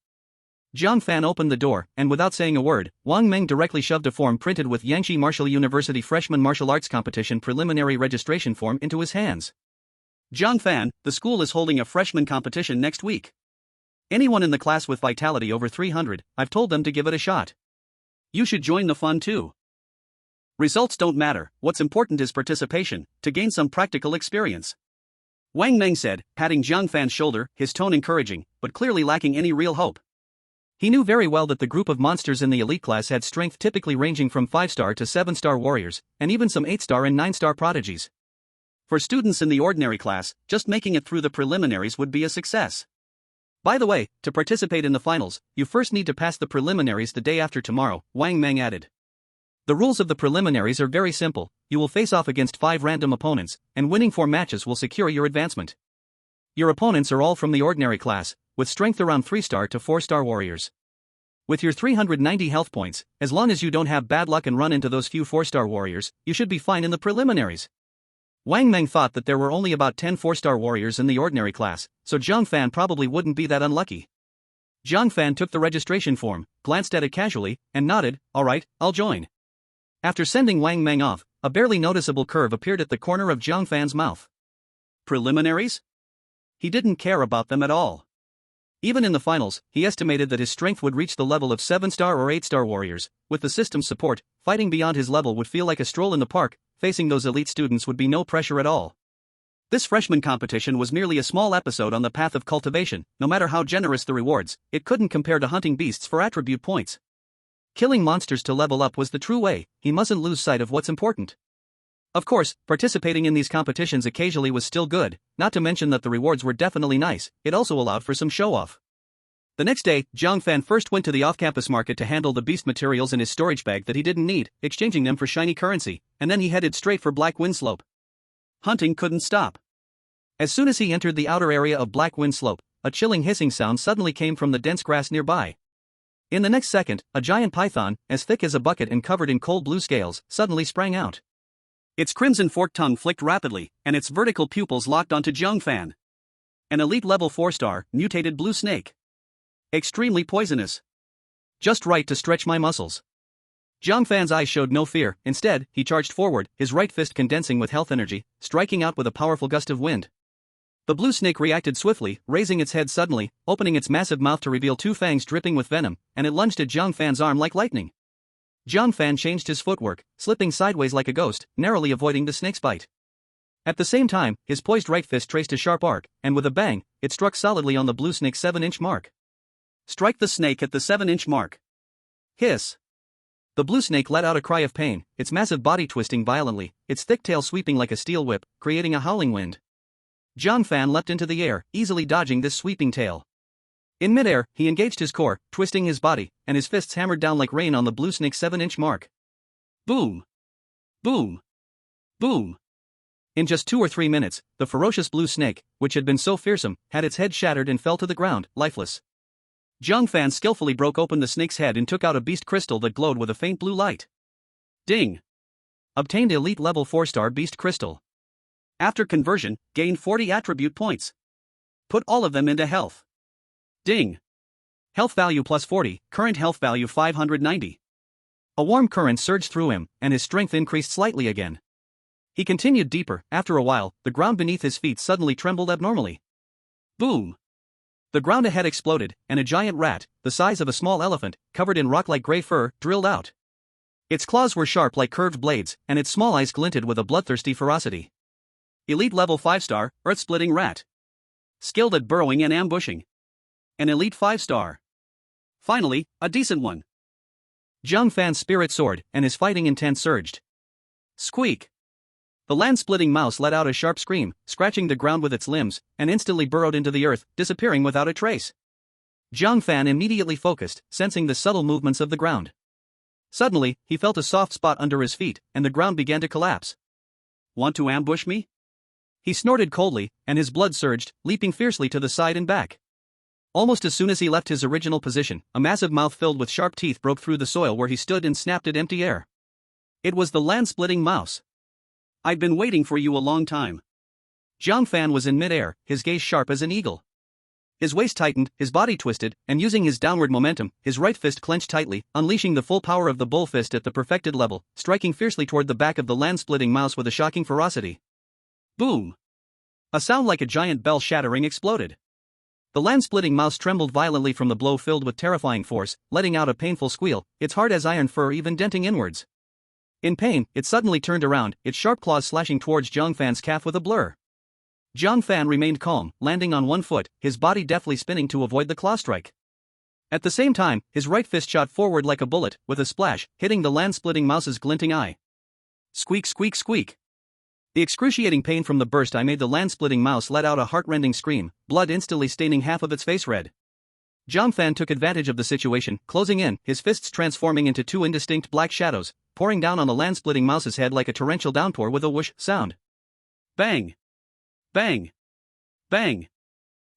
Jiang Fan opened the door, and without saying a word, Wang Meng directly shoved a form printed with Yangtze Martial University Freshman Martial Arts Competition preliminary registration form into his hands. Jiang Fan, the school is holding a freshman competition next week. Anyone in the class with vitality over 300, I've told them to give it a shot. You should join the fun too. Results don't matter, what's important is participation, to gain some practical experience. Wang Meng said, patting Jiang Fan's shoulder, his tone encouraging, but clearly lacking any real hope. He knew very well that the group of monsters in the elite class had strength typically ranging from 5-star to 7-star warriors, and even some 8-star and 9-star prodigies. For students in the ordinary class, just making it through the preliminaries would be a success. By the way, to participate in the finals, you first need to pass the preliminaries the day after tomorrow, Wang Meng added. The rules of the preliminaries are very simple. You will face off against 5 random opponents, and winning 4 matches will secure your advancement. Your opponents are all from the ordinary class, with strength around 3-star to 4-star warriors. With your 390 health points, as long as you don't have bad luck and run into those few 4-star warriors, you should be fine in the preliminaries. Wang Meng thought that there were only about 10 4-star warriors in the ordinary class, so Jiang Fan probably wouldn't be that unlucky. Jiang Fan took the registration form, glanced at it casually, and nodded, alright, I'll join. After sending Wang Meng off, a barely noticeable curve appeared at the corner of Jiang Fan's mouth. Preliminaries? He didn't care about them at all. Even in the finals, he estimated that his strength would reach the level of 7-star or 8-star warriors. With the system's support, fighting beyond his level would feel like a stroll in the park. Facing those elite students would be no pressure at all. This freshman competition was merely a small episode on the path of cultivation. No matter how generous the rewards, it couldn't compare to hunting beasts for attribute points. Killing monsters to level up was the true way. He mustn't lose sight of what's important. Of course, participating in these competitions occasionally was still good, not to mention that the rewards were definitely nice. It also allowed for some show-off. The next day, Jiang Fan first went to the off-campus market to handle the beast materials in his storage bag that he didn't need, exchanging them for shiny currency, and then he headed straight for Black Wind Slope. Hunting couldn't stop. As soon as he entered the outer area of Black Wind Slope, a chilling hissing sound suddenly came from the dense grass nearby. In the next second, a giant python, as thick as a bucket and covered in cold blue scales, suddenly sprang out. Its crimson forked tongue flicked rapidly, and its vertical pupils locked onto Jiang Fan. An elite level 4-star, mutated blue snake. Extremely poisonous. Just right to stretch my muscles. Jiang Fan's eyes showed no fear. Instead, he charged forward, his right fist condensing with health energy, striking out with a powerful gust of wind. The blue snake reacted swiftly, raising its head suddenly, opening its massive mouth to reveal 2 fangs dripping with venom, and it lunged at Jiang Fan's arm like lightning. Jiang Fan changed his footwork, slipping sideways like a ghost, narrowly avoiding the snake's bite. At the same time, his poised right fist traced a sharp arc, and with a bang, it struck solidly on the blue snake's 7-inch mark. Strike the snake at the 7-inch mark. Hiss. The blue snake let out a cry of pain, its massive body twisting violently, its thick tail sweeping like a steel whip, creating a howling wind. Jiang Fan leapt into the air, easily dodging this sweeping tail. In midair, he engaged his core, twisting his body, and his fists hammered down like rain on the blue snake's 7-inch mark. Boom! Boom! Boom! In just 2 or 3 minutes, the ferocious blue snake, which had been so fearsome, had its head shattered and fell to the ground, lifeless. Jiang Fan skillfully broke open the snake's head and took out a beast crystal that glowed with a faint blue light. Ding! Obtained elite level 4-star beast crystal. After conversion, gained 40 attribute points. Put all of them into health. Ding! Health value plus 40, current health value 590. A warm current surged through him, and his strength increased slightly again. He continued deeper. After a while, the ground beneath his feet suddenly trembled abnormally. Boom! The ground ahead exploded, and a giant rat, the size of a small elephant, covered in rock-like gray fur, drilled out. Its claws were sharp like curved blades, and its small eyes glinted with a bloodthirsty ferocity. Elite level 5-star, earth-splitting rat. Skilled at burrowing and ambushing. An elite 5-star. Finally, a decent one. Jiang Fan's spirit soared, and his fighting intent surged. Squeak! The land-splitting mouse let out a sharp scream, scratching the ground with its limbs, and instantly burrowed into the earth, disappearing without a trace. Jiang Fan immediately focused, sensing the subtle movements of the ground. Suddenly, he felt a soft spot under his feet, and the ground began to collapse. Want to ambush me? He snorted coldly, and his blood surged, leaping fiercely to the side and back. Almost as soon as he left his original position, a massive mouth filled with sharp teeth broke through the soil where he stood and snapped at empty air. It was the land-splitting mouse. I'd been waiting for you a long time. Jiang Fan was in mid-air, his gaze sharp as an eagle. His waist tightened, his body twisted, and using his downward momentum, his right fist clenched tightly, unleashing the full power of the bull fist at the perfected level, striking fiercely toward the back of the land-splitting mouse with a shocking ferocity. Boom! A sound like a giant bell shattering exploded. The land-splitting mouse trembled violently from the blow filled with terrifying force, letting out a painful squeal, its hard as iron fur even denting inwards. In pain, it suddenly turned around, its sharp claws slashing towards Jiang Fan's calf with a blur. Jiang Fan remained calm, landing on one foot, his body deftly spinning to avoid the claw strike. At the same time, his right fist shot forward like a bullet, with a splash, hitting the land-splitting mouse's glinting eye. Squeak, squeak, squeak. The excruciating pain from the burst made the land-splitting mouse let out a heart-rending scream, blood instantly staining half of its face red. Jiang Fan took advantage of the situation, closing in, his fists transforming into 2 indistinct black shadows, pouring down on the land-splitting mouse's head like a torrential downpour with a whoosh sound. Bang! Bang! Bang!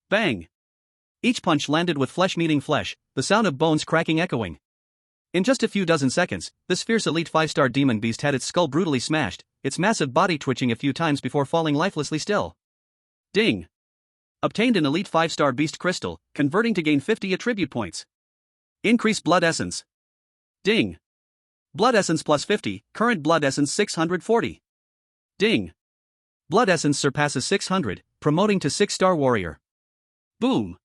Bang! Each punch landed with flesh meeting flesh, the sound of bones cracking echoing. In just a few dozen seconds, this fierce elite 5-star demon beast had its skull brutally smashed, its massive body twitching a few times before falling lifelessly still. Ding! Obtained an elite 5-star beast crystal, converting to gain 50 attribute points. Increase blood essence. Ding! Blood essence plus 50, current blood essence 640. Ding! Blood essence surpasses 600, promoting to 6-star warrior. Boom!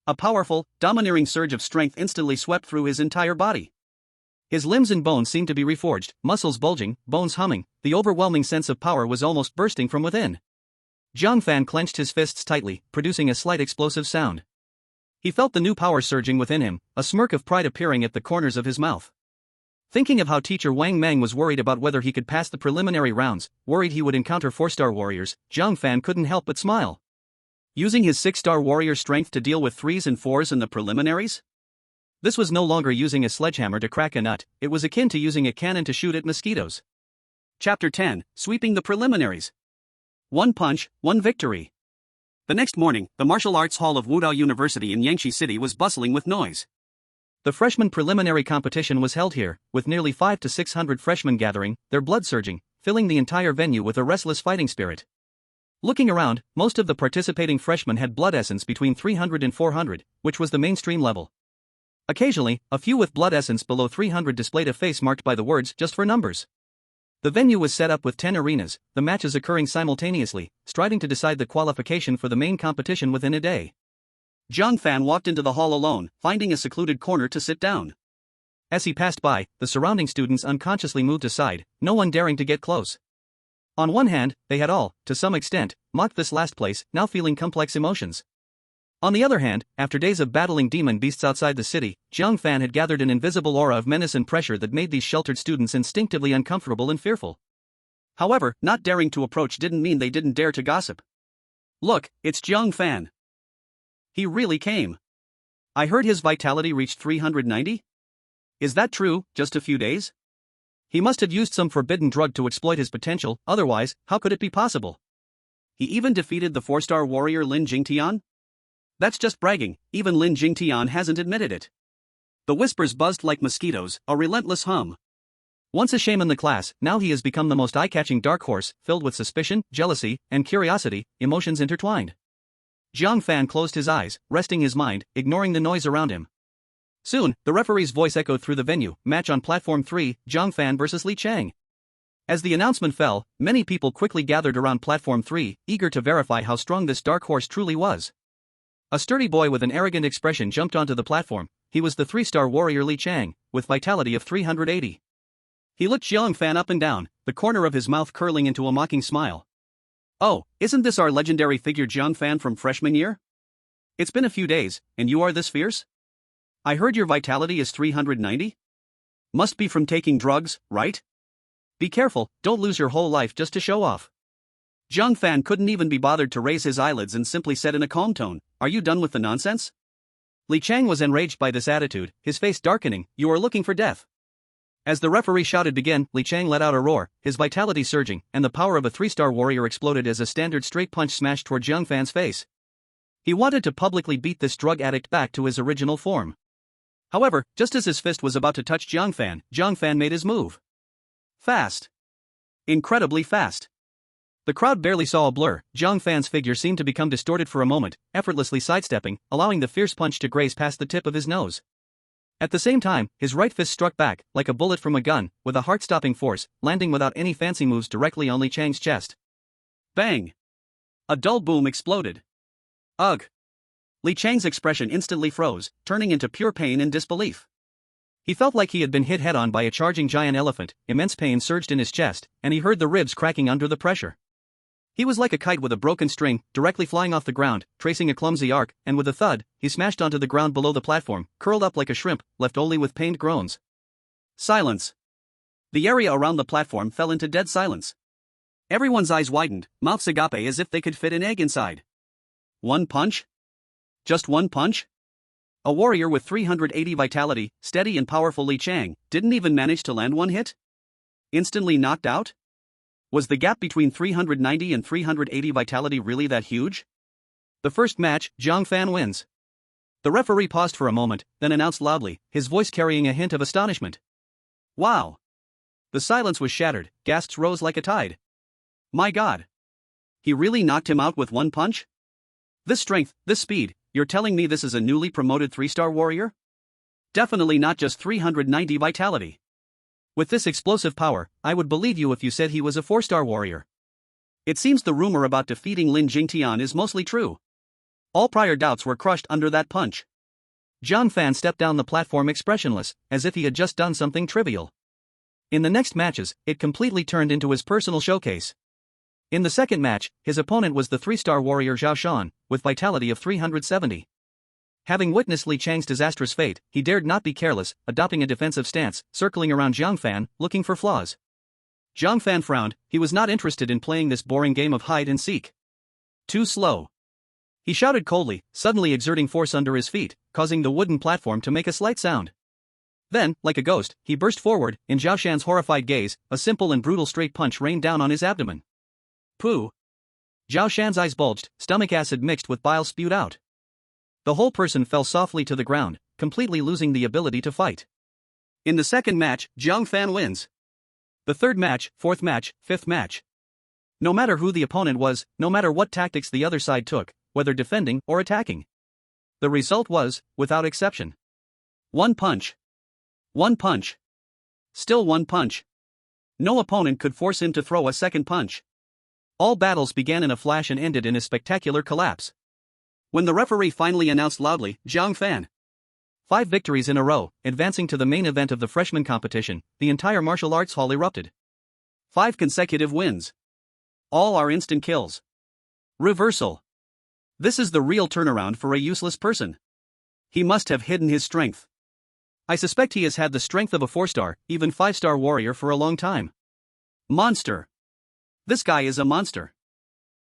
A powerful, domineering surge of strength instantly swept through his entire body. His limbs and bones seemed to be reforged, muscles bulging, bones humming. The overwhelming sense of power was almost bursting from within. Jiang Fan clenched his fists tightly, producing a slight explosive sound. He felt the new power surging within him, a smirk of pride appearing at the corners of his mouth. Thinking of how teacher Wang Mang was worried about whether he could pass the preliminary rounds, worried he would encounter 4-star warriors, Jiang Fan couldn't help but smile. Using his 6-star warrior strength to deal with 3s and 4s in the preliminaries? This was no longer using a sledgehammer to crack a nut, it was akin to using a cannon to shoot at mosquitoes. Chapter 10, Sweeping the Preliminaries. One punch, one victory. The next morning, the martial arts hall of Wudao University in Yangshi City was bustling with noise. The freshman preliminary competition was held here, with nearly 500 to 600 freshmen gathering, their blood surging, filling the entire venue with a restless fighting spirit. Looking around, most of the participating freshmen had blood essence between 300 and 400, which was the mainstream level. Occasionally, a few with blood essence below 300 displayed a face marked by the words "just for numbers." The venue was set up with 10 arenas, the matches occurring simultaneously, striving to decide the qualification for the main competition within a day. Jiang Fan walked into the hall alone, finding a secluded corner to sit down. As he passed by, the surrounding students unconsciously moved aside, no one daring to get close. On one hand, they had all, to some extent, mocked this last place, now feeling complex emotions. On the other hand, after days of battling demon beasts outside the city, Jiang Fan had gathered an invisible aura of menace and pressure that made these sheltered students instinctively uncomfortable and fearful. However, not daring to approach didn't mean they didn't dare to gossip. "Look, it's Jiang Fan. He really came. I heard his vitality reached 390? Is that true, just a few days? He must have used some forbidden drug to exploit his potential, otherwise, how could it be possible? He even defeated the 4-star warrior Lin Jingtian? That's just bragging, even Lin Jingtian hasn't admitted it." The whispers buzzed like mosquitoes, a relentless hum. Once a shame in the class, now he has become the most eye-catching dark horse, filled with suspicion, jealousy, and curiosity, emotions intertwined. Jiang Fan closed his eyes, resting his mind, ignoring the noise around him. Soon, the referee's voice echoed through the venue, match on platform 3, Jiang Fan vs. Li Chang. As the announcement fell, many people quickly gathered around platform 3, eager to verify how strong this dark horse truly was. A sturdy boy with an arrogant expression jumped onto the platform. He was the 3-star warrior Li Chang, with vitality of 380. He looked Jiang Fan up and down, the corner of his mouth curling into a mocking smile. "Oh, isn't this our legendary figure Jiang Fan from freshman year? It's been a few days, and you are this fierce? I heard your vitality is 390? Must be from taking drugs, right? Be careful, don't lose your whole life just to show off." Jiang Fan couldn't even be bothered to raise his eyelids and simply said in a calm tone, "Are you done with the nonsense?" Li Chang was enraged by this attitude, his face darkening. "You are looking for death." As the referee shouted begin, Li Chang let out a roar, his vitality surging, and the power of a 3-star warrior exploded as a standard straight punch smashed toward Jiang Fan's face. He wanted to publicly beat this drug addict back to his original form. However, just as his fist was about to touch Jiang Fan made his move. Fast. Incredibly fast. The crowd barely saw a blur. Jiang Fan's figure seemed to become distorted for a moment, effortlessly sidestepping, allowing the fierce punch to graze past the tip of his nose. At the same time, his right fist struck back, like a bullet from a gun, with a heart-stopping force, landing without any fancy moves directly on Li Chang's chest. Bang! A dull boom exploded. Ugh! Li Chang's expression instantly froze, turning into pure pain and disbelief. He felt like he had been hit head-on by a charging giant elephant. Immense pain surged in his chest, and he heard the ribs cracking under the pressure. He was like a kite with a broken string, directly flying off the ground, tracing a clumsy arc, and with a thud, he smashed onto the ground below the platform, curled up like a shrimp, left only with pained groans. Silence. The area around the platform fell into dead silence. Everyone's eyes widened, mouths agape as if they could fit an egg inside. One punch? Just one punch? A warrior with 380 vitality, steady and powerful Li Chang, didn't even manage to land one hit? Instantly knocked out? Was the gap between 390 and 380 vitality really that huge? The first match, Jiang Fan wins. The referee paused for a moment, then announced loudly, his voice carrying a hint of astonishment. Wow! The silence was shattered, gasps rose like a tide. My God! He really knocked him out with one punch? This strength, this speed, you're telling me this is a newly promoted 3-star warrior? Definitely not just 390 vitality. With this explosive power, I would believe you if you said he was a 4-star warrior. It seems the rumor about defeating Lin Jingtian is mostly true. All prior doubts were crushed under that punch. Jiang Fan stepped down the platform expressionless, as if he had just done something trivial. In the next matches, it completely turned into his personal showcase. In the second match, his opponent was the 3-star warrior Zhao Shan, with vitality of 370. Having witnessed Li Chang's disastrous fate, he dared not be careless, adopting a defensive stance, circling around Jiang Fan, looking for flaws. Jiang Fan frowned. He was not interested in playing this boring game of hide and seek. Too slow. He shouted coldly, suddenly exerting force under his feet, causing the wooden platform to make a slight sound. Then, like a ghost, he burst forward. In Zhao Shan's horrified gaze, a simple and brutal straight punch rained down on his abdomen. Pooh. Zhao Shan's eyes bulged, stomach acid mixed with bile spewed out. The whole person fell softly to the ground, completely losing the ability to fight. In the second match, Jiang Fan wins. The third match, fourth match, fifth match. No matter who the opponent was, no matter what tactics the other side took, whether defending or attacking, the result was, without exception, one punch. One punch. Still one punch. No opponent could force him to throw a second punch. All battles began in a flash and ended in a spectacular collapse. When the referee finally announced loudly, Jiang Fan 5 victories in a row, advancing to the main event of the freshman competition, the entire martial arts hall erupted. 5 consecutive wins. All are instant kills. Reversal. This is the real turnaround for a useless person. He must have hidden his strength. I suspect he has had the strength of a 4-star, even 5-star warrior for a long time. Monster. This guy is a monster.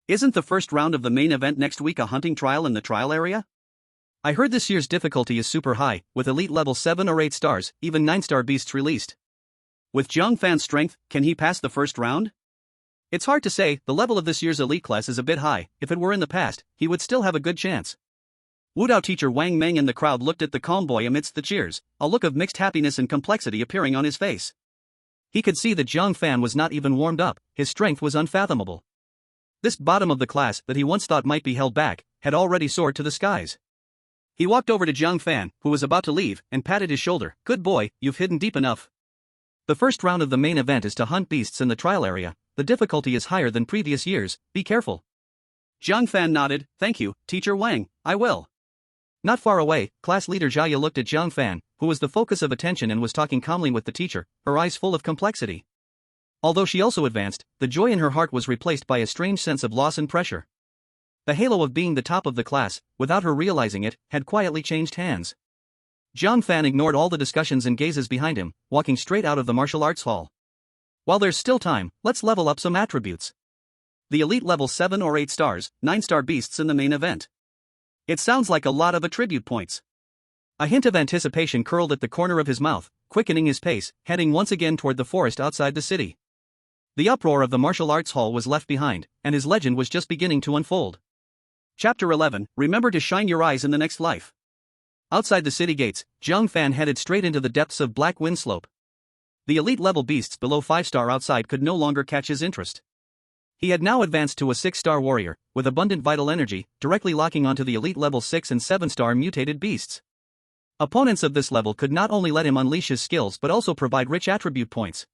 Isn't the first round of the main event next week a hunting trial in the trial area? I heard this year's difficulty is super high, with elite level 7 or 8 stars, even 9-star beasts released. With Jiang Fan's strength, can he pass the first round? It's hard to say. The level of this year's elite class is a bit high. If it were in the past, he would still have a good chance. Wudao teacher Wang Meng in the crowd looked at the calm boy amidst the cheers, a look of mixed happiness and complexity appearing on his face. He could see that Jiang Fan was not even warmed up. His strength was unfathomable. This bottom of the class that he once thought might be held back had already soared to the skies. He walked over to Jiang Fan, who was about to leave, and patted his shoulder. Good boy, you've hidden deep enough. The first round of the main event is to hunt beasts in the trial area. The difficulty is higher than previous years, be careful. Jiang Fan nodded. Thank you, Teacher Wang, I will. Not far away, class leader Zhaya looked at Jiang Fan, who was the focus of attention and was talking calmly with the teacher, her eyes full of complexity. Although she also advanced, the joy in her heart was replaced by a strange sense of loss and pressure. The halo of being the top of the class, without her realizing it, had quietly changed hands. Jiang Fan ignored all the discussions and gazes behind him, walking straight out of the martial arts hall. While there's still time, let's level up some attributes. The elite level 7 or 8 stars, 9-star beasts in the main event. It sounds like a lot of attribute points. A hint of anticipation curled at the corner of his mouth, quickening his pace, heading once again toward the forest outside the city. The uproar of the martial arts hall was left behind, and his legend was just beginning to unfold. Chapter 11, Remember to shine your eyes in the next life. Outside the city gates, Jiang Fan headed straight into the depths of Black Wind Slope. The elite level beasts below 5-star outside could no longer catch his interest. He had now advanced to a 6-star warrior, with abundant vital energy, directly locking onto the elite level 6 and 7-star mutated beasts. Opponents of this level could not only let him unleash his skills but also provide rich attribute points.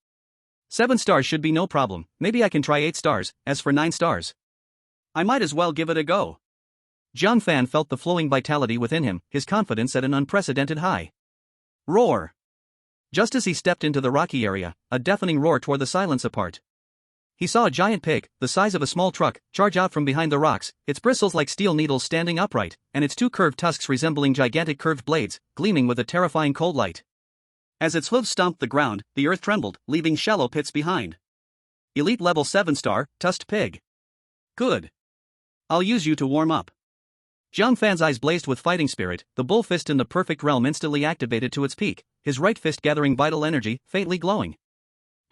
7 stars should be no problem. Maybe I can try 8 stars, as for 9 stars. I might as well give it a go. Jiang Fan felt the flowing vitality within him, his confidence at an unprecedented high. Roar! Just as he stepped into the rocky area, a deafening roar tore the silence apart. He saw a giant pig, the size of a small truck, charge out from behind the rocks, its bristles like steel needles standing upright, and its 2 curved tusks resembling gigantic curved blades, gleaming with a terrifying cold light. As its hooves stomped the ground, the earth trembled, leaving shallow pits behind. Elite level 7-star, tusked pig. Good. I'll use you to warm up. Jiang Fan's eyes blazed with fighting spirit, the bull fist in the perfect realm instantly activated to its peak, his right fist gathering vital energy, faintly glowing.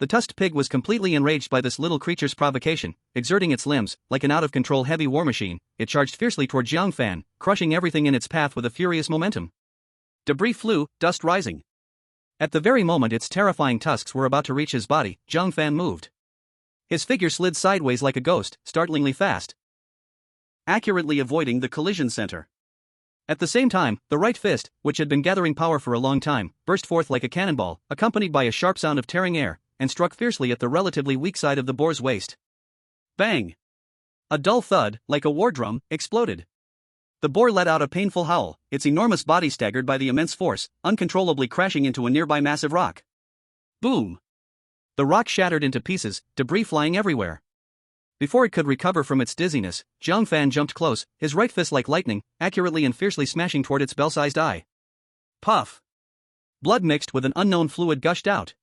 The tusked pig was completely enraged by this little creature's provocation, exerting its limbs, like an out-of-control heavy war machine. It charged fiercely toward Jiang Fan, crushing everything in its path with a furious momentum. Debris flew, dust rising. At the very moment its terrifying tusks were about to reach his body, Jiang Fan moved. His figure slid sideways like a ghost, startlingly fast, accurately avoiding the collision center. At the same time, the right fist, which had been gathering power for a long time, burst forth like a cannonball, accompanied by a sharp sound of tearing air, and struck fiercely at the relatively weak side of the boar's waist. Bang! A dull thud, like a war drum, exploded. The boar let out a painful howl, its enormous body staggered by the immense force, uncontrollably crashing into a nearby massive rock. Boom! The rock shattered into pieces, debris flying everywhere. Before it could recover from its dizziness, Jiang Fan jumped close, his right fist like lightning, accurately and fiercely smashing toward its bell-sized eye. Puff! Blood mixed with an unknown fluid gushed out.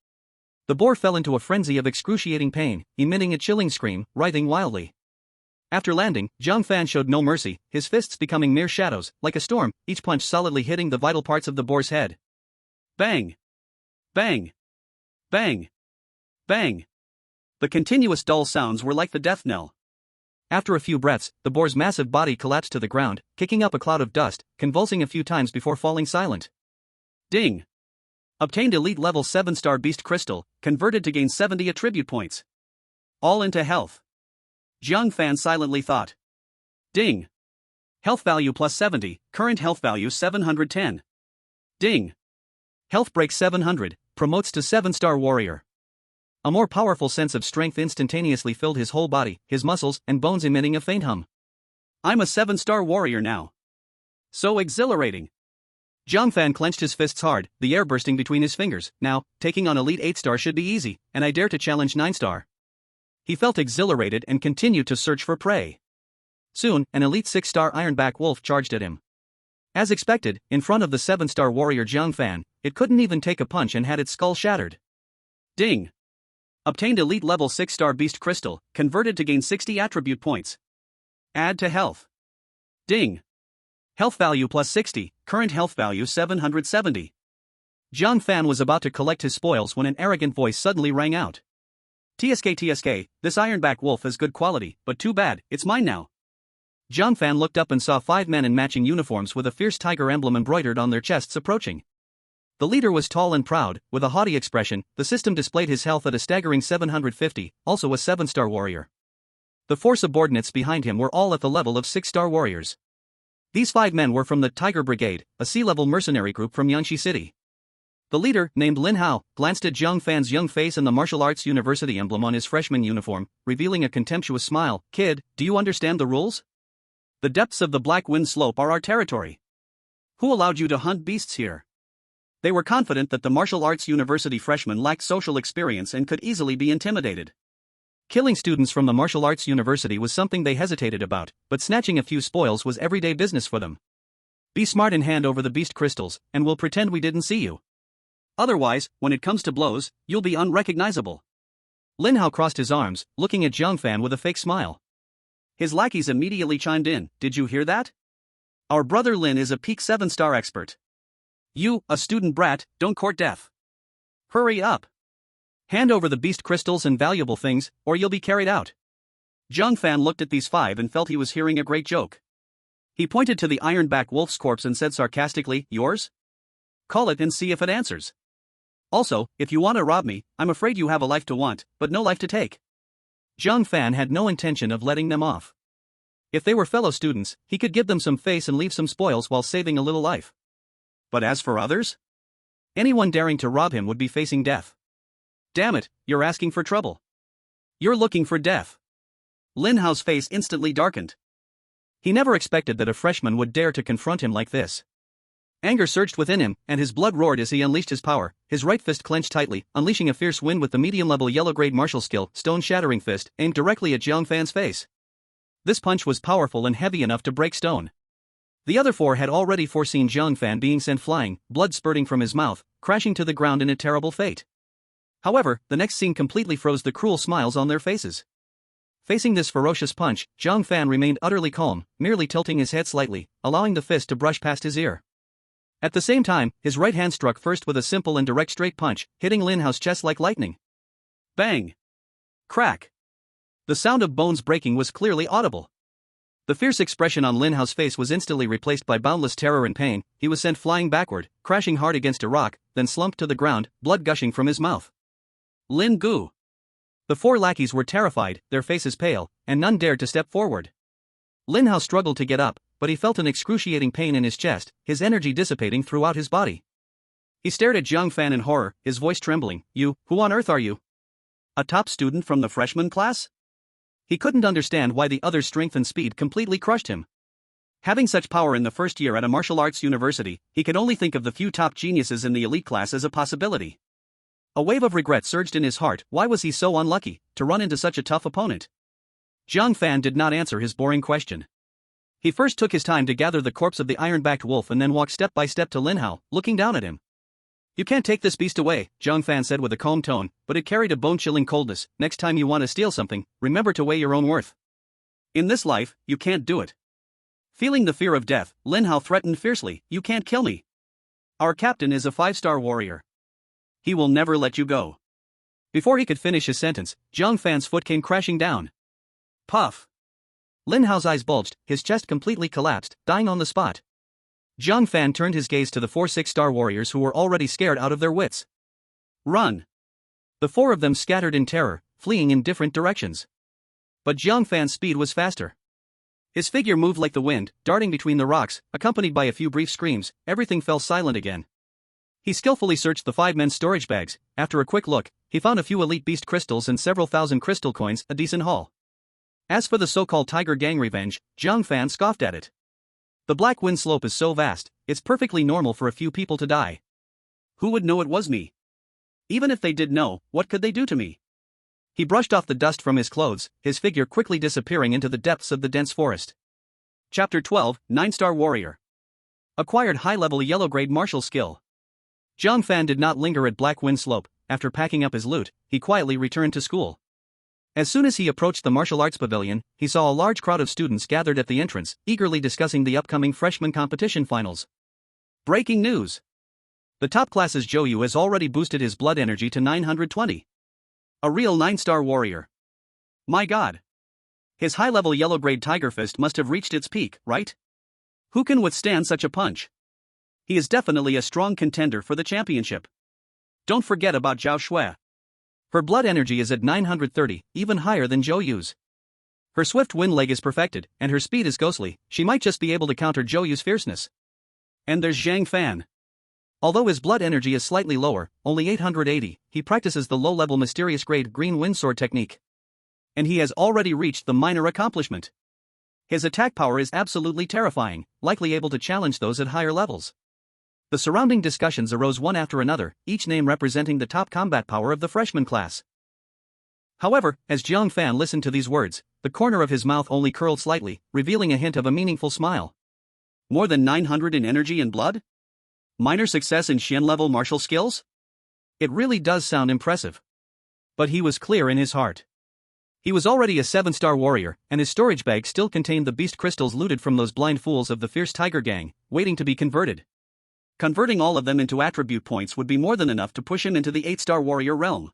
The boar fell into a frenzy of excruciating pain, emitting a chilling scream, writhing wildly. After landing, Jiang Fan showed no mercy, his fists becoming mere shadows, like a storm, each punch solidly hitting the vital parts of the boar's head. Bang! Bang! Bang! Bang! The continuous dull sounds were like the death knell. After a few breaths, the boar's massive body collapsed to the ground, kicking up a cloud of dust, convulsing a few times before falling silent. Ding! Obtained elite level 7-star beast crystal, converted to gain 70 attribute points. All into health. Jiang Fan silently thought. Ding! Health value plus 70, current health value 710. Ding! Health break 700, promotes to 7-star warrior. A more powerful sense of strength instantaneously filled his whole body, his muscles and bones emitting a faint hum. I'm a 7-star warrior now. So exhilarating. Jiang Fan clenched his fists hard, the air bursting between his fingers. Now, taking on elite 8-star should be easy, and I dare to challenge 9-star. He felt exhilarated and continued to search for prey. Soon, an elite 6-star ironback wolf charged at him. As expected, in front of the 7-star warrior Jiang Fan, it couldn't even take a punch and had its skull shattered. Ding! Obtained elite level 6-star beast crystal, converted to gain 60 attribute points. Add to health. Ding! Health value plus 60, current health value 770. Jiang Fan was about to collect his spoils when an arrogant voice suddenly rang out. TSK, this ironback wolf is good quality, but too bad, it's mine now. Jiang Fan looked up and saw 5 men in matching uniforms with a fierce tiger emblem embroidered on their chests approaching. The leader was tall and proud, with a haughty expression. The system displayed his health at a staggering 750, also a 7-star warrior. The 4 subordinates behind him were all at the level of 6-star warriors. These 5 men were from the Tiger Brigade, a sea-level mercenary group from Yangshi City. The leader, named Lin Hao, glanced at Jiang Fan's young face and the martial arts university emblem on his freshman uniform, revealing a contemptuous smile. Kid, do you understand the rules? The depths of the Black Wind Slope are our territory. Who allowed you to hunt beasts here? They were confident that the martial arts university freshmen lacked social experience and could easily be intimidated. Killing students from the martial arts university was something they hesitated about, but snatching a few spoils was everyday business for them. Be smart and hand over the beast crystals, and we'll pretend we didn't see you. Otherwise, when it comes to blows, you'll be unrecognizable. Lin Hao crossed his arms, looking at Jiang Fan with a fake smile. His lackeys immediately chimed in. Did you hear that? Our brother Lin is a peak 7-star expert. You, a student brat, don't court death. Hurry up. Hand over the beast crystals and valuable things, or you'll be carried out. Jiang Fan looked at these 5 and felt he was hearing a great joke. He pointed to the ironback wolf's corpse and said sarcastically, yours? Call it and see if it answers. Also, if you want to rob me, I'm afraid you have a life to want, but no life to take. Jiang Fan had no intention of letting them off. If they were fellow students, he could give them some face and leave some spoils while saving a little life. But as for others? Anyone daring to rob him would be facing death. Damn it, you're asking for trouble. You're looking for death. Lin Hao's face instantly darkened. He never expected that a freshman would dare to confront him like this. Anger surged within him, and his blood roared as he unleashed his power, his right fist clenched tightly, unleashing a fierce wind with the medium-level yellow-grade martial skill, stone-shattering fist, aimed directly at Jiang Fan's face. This punch was powerful and heavy enough to break stone. The other 4 had already foreseen Jiang Fan being sent flying, blood spurting from his mouth, crashing to the ground in a terrible fate. However, the next scene completely froze the cruel smiles on their faces. Facing this ferocious punch, Jiang Fan remained utterly calm, merely tilting his head slightly, allowing the fist to brush past his ear. At the same time, his right hand struck first with a simple and direct straight punch, hitting Lin Hao's chest like lightning. Bang! Crack! The sound of bones breaking was clearly audible. The fierce expression on Lin Hao's face was instantly replaced by boundless terror and pain. He was sent flying backward, crashing hard against a rock, then slumped to the ground, blood gushing from his mouth. Lin Gu! The 4 lackeys were terrified, their faces pale, and none dared to step forward. Lin Hao struggled to get up, but he felt an excruciating pain in his chest, his energy dissipating throughout his body. He stared at Jiang Fan in horror, his voice trembling. You, who on earth are you? A top student from the freshman class? He couldn't understand why the other's strength and speed completely crushed him. Having such power in the first year at a martial arts university, he could only think of the few top geniuses in the elite class as a possibility. A wave of regret surged in his heart. Why was he so unlucky to run into such a tough opponent? Jiang Fan did not answer his boring question. He first took his time to gather the corpse of the iron-backed wolf and then walked step by step to Lin Hao, looking down at him. "You can't take this beast away," Jiang Fan said with a calm tone, but it carried a bone-chilling coldness. "Next time you want to steal something, remember to weigh your own worth. In this life, you can't do it." Feeling the fear of death, Lin Hao threatened fiercely, "You can't kill me. Our captain is a 5-star warrior. He will never let you go." Before he could finish his sentence, Jiang Fan's foot came crashing down. Puff! Lin Hao's eyes bulged, his chest completely collapsed, dying on the spot. Jiang Fan turned his gaze to the 4 6-star warriors who were already scared out of their wits. "Run!" The 4 of them scattered in terror, fleeing in different directions. But Jiang Fan's speed was faster. His figure moved like the wind, darting between the rocks, accompanied by a few brief screams. Everything fell silent again. He skillfully searched the 5 men's storage bags. After a quick look, he found a few elite beast crystals and several thousand crystal coins, a decent haul. As for the so-called Tiger Gang revenge, Jiang Fan scoffed at it. The Black Wind Slope is so vast, it's perfectly normal for a few people to die. Who would know it was me? Even if they did know, what could they do to me? He brushed off the dust from his clothes, his figure quickly disappearing into the depths of the dense forest. Chapter 12, 9-Star Warrior. Acquired high-level yellow-grade martial skill. Jiang Fan did not linger at Black Wind Slope. After packing up his loot, he quietly returned to school. As soon as he approached the martial arts pavilion, he saw a large crowd of students gathered at the entrance, eagerly discussing the upcoming freshman competition finals. Breaking news! The top class's Zhou has already boosted his blood energy to 920. A real 9-star warrior. My god! His high-level yellow-grade Tiger Fist must have reached its peak, right? Who can withstand such a punch? He is definitely a strong contender for the championship. Don't forget about Zhao Shui. Her blood energy is at 930, even higher than Zhou. Her swift wind leg is perfected, and her speed is ghostly. She might just be able to counter Zhou's fierceness. And there's Jiang Fan. Although his blood energy is slightly lower, only 880, he practices the low-level mysterious grade green wind sword technique. And he has already reached the minor accomplishment. His attack power is absolutely terrifying, likely able to challenge those at higher levels. The surrounding discussions arose one after another, each name representing the top combat power of the freshman class. However, as Jiang Fan listened to these words, the corner of his mouth only curled slightly, revealing a hint of a meaningful smile. More than 900 in energy and blood? Minor success in Xian-level martial skills? It really does sound impressive. But he was clear in his heart. He was already a 7-star warrior, and his storage bag still contained the beast crystals looted from those blind fools of the fierce Tiger Gang, waiting to be converted. Converting all of them into attribute points would be more than enough to push him into the 8-star warrior realm.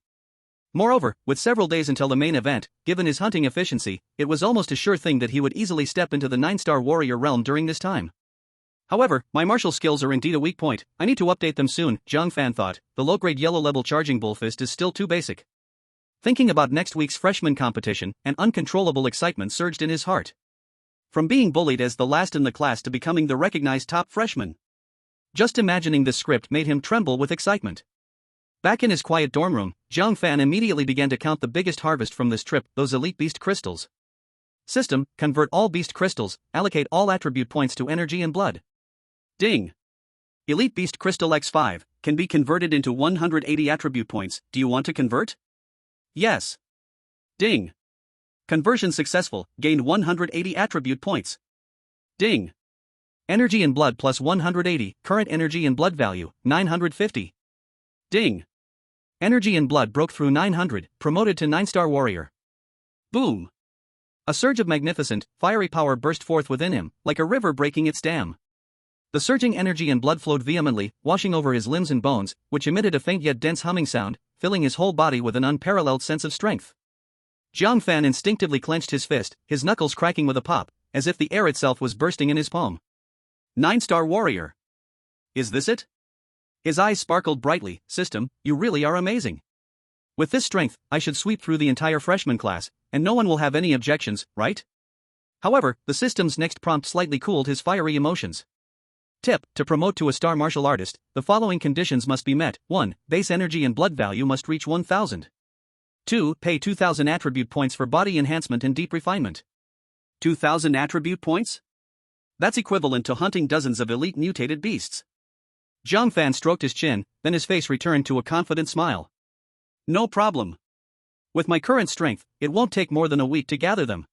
Moreover, with several days until the main event, given his hunting efficiency, it was almost a sure thing that he would easily step into the 9-star warrior realm during this time. However, my martial skills are indeed a weak point. I need to update them soon, Jiang Fan thought. The low-grade yellow-level charging bullfist is still too basic. Thinking about next week's freshman competition, an uncontrollable excitement surged in his heart. From being bullied as the last in the class to becoming the recognized top freshman. Just imagining this script made him tremble with excitement. Back in his quiet dorm room, Jiang Fan immediately began to count the biggest harvest from this trip, those elite beast crystals. System, convert all beast crystals, allocate all attribute points to energy and blood. Ding! Elite Beast Crystal X5 can be converted into 180 attribute points. Do you want to convert? Yes. Ding! Conversion successful, gained 180 attribute points. Ding! Energy and blood plus 180, current energy and blood value, 950. Ding! Energy and blood broke through 900, promoted to 9-star warrior. Boom! A surge of magnificent, fiery power burst forth within him, like a river breaking its dam. The surging energy and blood flowed vehemently, washing over his limbs and bones, which emitted a faint yet dense humming sound, filling his whole body with an unparalleled sense of strength. Jiang Fan instinctively clenched his fist, his knuckles cracking with a pop, as if the air itself was bursting in his palm. 9-star warrior. Is this it? His eyes sparkled brightly. System, you really are amazing. With this strength, I should sweep through the entire freshman class, and no one will have any objections, right? However, the system's next prompt slightly cooled his fiery emotions. Tip, to promote to a star martial artist, the following conditions must be met. 1. Base energy and blood value must reach 1000. 2. Pay 2,000 attribute points for body enhancement and deep refinement. 2,000 attribute points? That's equivalent to hunting dozens of elite mutated beasts. Jiang Fan stroked his chin, then his face returned to a confident smile. No problem. With my current strength, it won't take more than a week to gather them.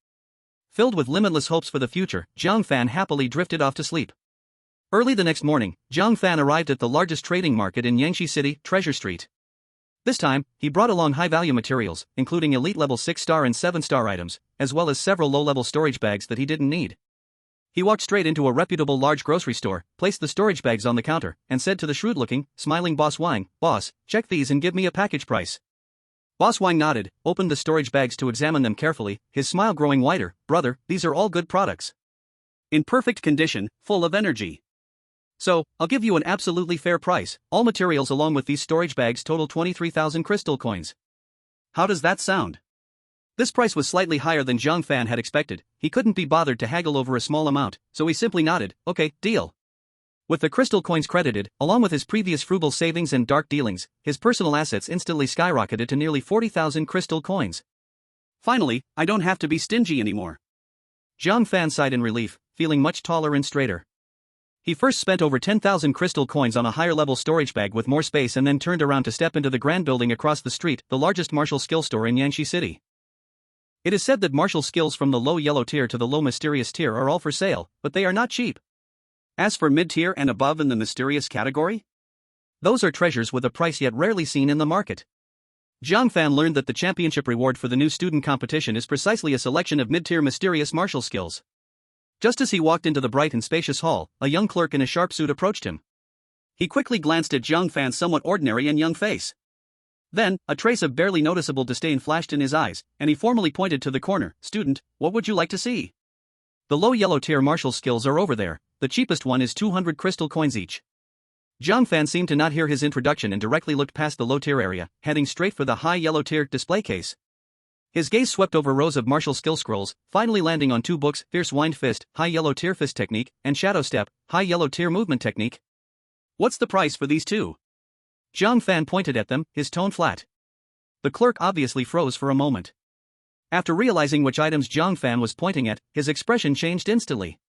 Filled with limitless hopes for the future, Jiang Fan happily drifted off to sleep. Early the next morning, Jiang Fan arrived at the largest trading market in Yangshi City, Treasure Street. This time, he brought along high-value materials, including elite-level 6-star and 7-star items, as well as several low-level storage bags that he didn't need. He walked straight into a reputable large grocery store, placed the storage bags on the counter, and said to the shrewd-looking, smiling Boss Wang, "Boss, check these and give me a package price." Boss Wang nodded, opened the storage bags to examine them carefully, his smile growing wider. "Brother, these are all good products. In perfect condition, full of energy. So, I'll give you an absolutely fair price. All materials along with these storage bags total 23,000 crystal coins. How does that sound?" This price was slightly higher than Jiang Fan had expected. He couldn't be bothered to haggle over a small amount, so he simply nodded. "Okay, deal." With the crystal coins credited, along with his previous frugal savings and dark dealings, his personal assets instantly skyrocketed to nearly 40,000 crystal coins. Finally, I don't have to be stingy anymore. Jiang Fan sighed in relief, feeling much taller and straighter. He first spent over 10,000 crystal coins on a higher-level storage bag with more space and then turned around to step into the grand building across the street, the largest martial skill store in Yangshi City. It is said that martial skills from the low yellow tier to the low mysterious tier are all for sale, but they are not cheap. As for mid-tier and above in the mysterious category, those are treasures with a price yet rarely seen in the market. Jiang Fan learned that the championship reward for the new student competition is precisely a selection of mid-tier mysterious martial skills. Just as he walked into the bright and spacious hall, a young clerk in a sharp suit approached him. He quickly glanced at Jiang Fan's somewhat ordinary and young face. Then, a trace of barely noticeable disdain flashed in his eyes, and he formally pointed to the corner. "Student, what would you like to see?" "The low yellow tier martial skills are over there. The cheapest one is 200 crystal coins each." Jiang Fan seemed to not hear his introduction and directly looked past the low tier area, heading straight for the high yellow tier display case. His gaze swept over rows of martial skill scrolls, finally landing on two books: Fierce Wind Fist, High Yellow Tier Fist Technique, and Shadow Step, High Yellow Tier Movement Technique. "What's the price for these two?" Jiang Fan pointed at them, his tone flat. The clerk obviously froze for a moment. After realizing which items Jiang Fan was pointing at, his expression changed instantly.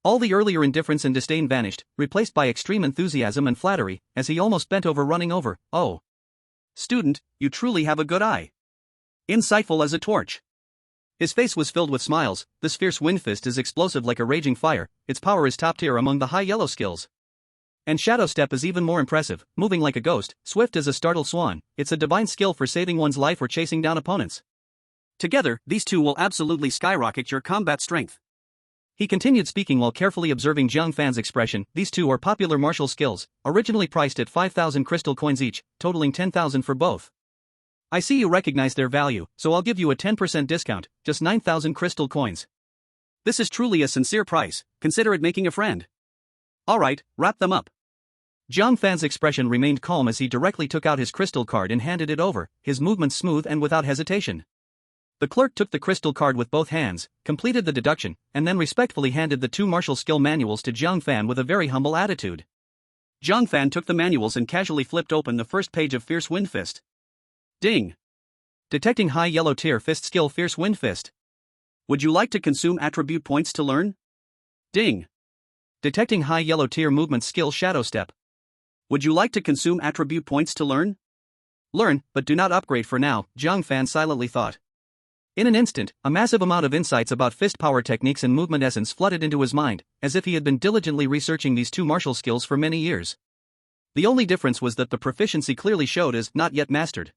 All the earlier indifference and disdain vanished, replaced by extreme enthusiasm and flattery, as he almost bent over running over. "Oh. Student, you truly have a good eye. Insightful as a torch." His face was filled with smiles. "This fierce wind fist is explosive like a raging fire, its power is top tier among the high yellow skills. And Shadow Step is even more impressive, moving like a ghost, swift as a startled swan. It's a divine skill for saving one's life or chasing down opponents. Together, these two will absolutely skyrocket your combat strength." He continued speaking while carefully observing Jiang Fan's expression. "These two are popular martial skills, originally priced at 5,000 crystal coins each, totaling 10,000 for both. I see you recognize their value, so I'll give you a 10% discount, just 9,000 crystal coins. This is truly a sincere price, consider it making a friend. Alright, wrap them up." Jiang Fan's expression remained calm as he directly took out his crystal card and handed it over, his movements smooth and without hesitation. The clerk took the crystal card with both hands, completed the deduction, and then respectfully handed the two martial skill manuals to Jiang Fan with a very humble attitude. Jiang Fan took the manuals and casually flipped open the first page of Fierce Wind Fist. Ding! Detecting high yellow tier fist skill Fierce Wind Fist. Would you like to consume attribute points to learn? Ding! Detecting high yellow tier movement skill Shadow Step. Would you like to consume attribute points to learn? Learn, but do not upgrade for now, Jiang Fan silently thought. In an instant, a massive amount of insights about fist power techniques and movement essence flooded into his mind, as if he had been diligently researching these two martial skills for many years. The only difference was that the proficiency clearly showed as not yet mastered.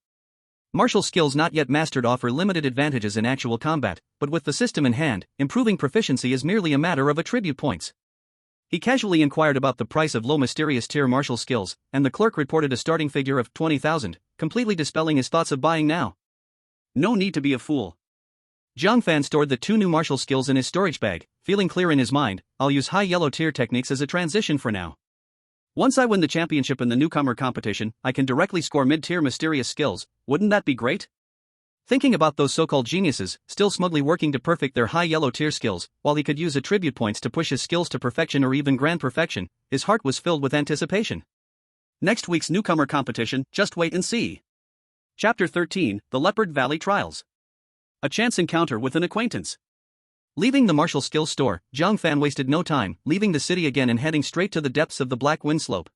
Martial skills not yet mastered offer limited advantages in actual combat, but with the system in hand, improving proficiency is merely a matter of attribute points. He casually inquired about the price of low mysterious tier martial skills, and the clerk reported a starting figure of 20,000, completely dispelling his thoughts of buying now. No need to be a fool. Jiang Fan stored the two new martial skills in his storage bag, feeling clear in his mind. I'll use high yellow tier techniques as a transition for now. Once I win the championship in the newcomer competition, I can directly score mid-tier mysterious skills. Wouldn't that be great? Thinking about those so-called geniuses, still smugly working to perfect their high yellow tier skills, while he could use attribute points to push his skills to perfection or even grand perfection, his heart was filled with anticipation. Next week's newcomer competition, just wait and see. Chapter 13, The Leopard Valley Trials. A chance encounter with an acquaintance. Leaving the martial skills store, Jiang Fan wasted no time, leaving the city again and heading straight to the depths of the Black Wind Slope.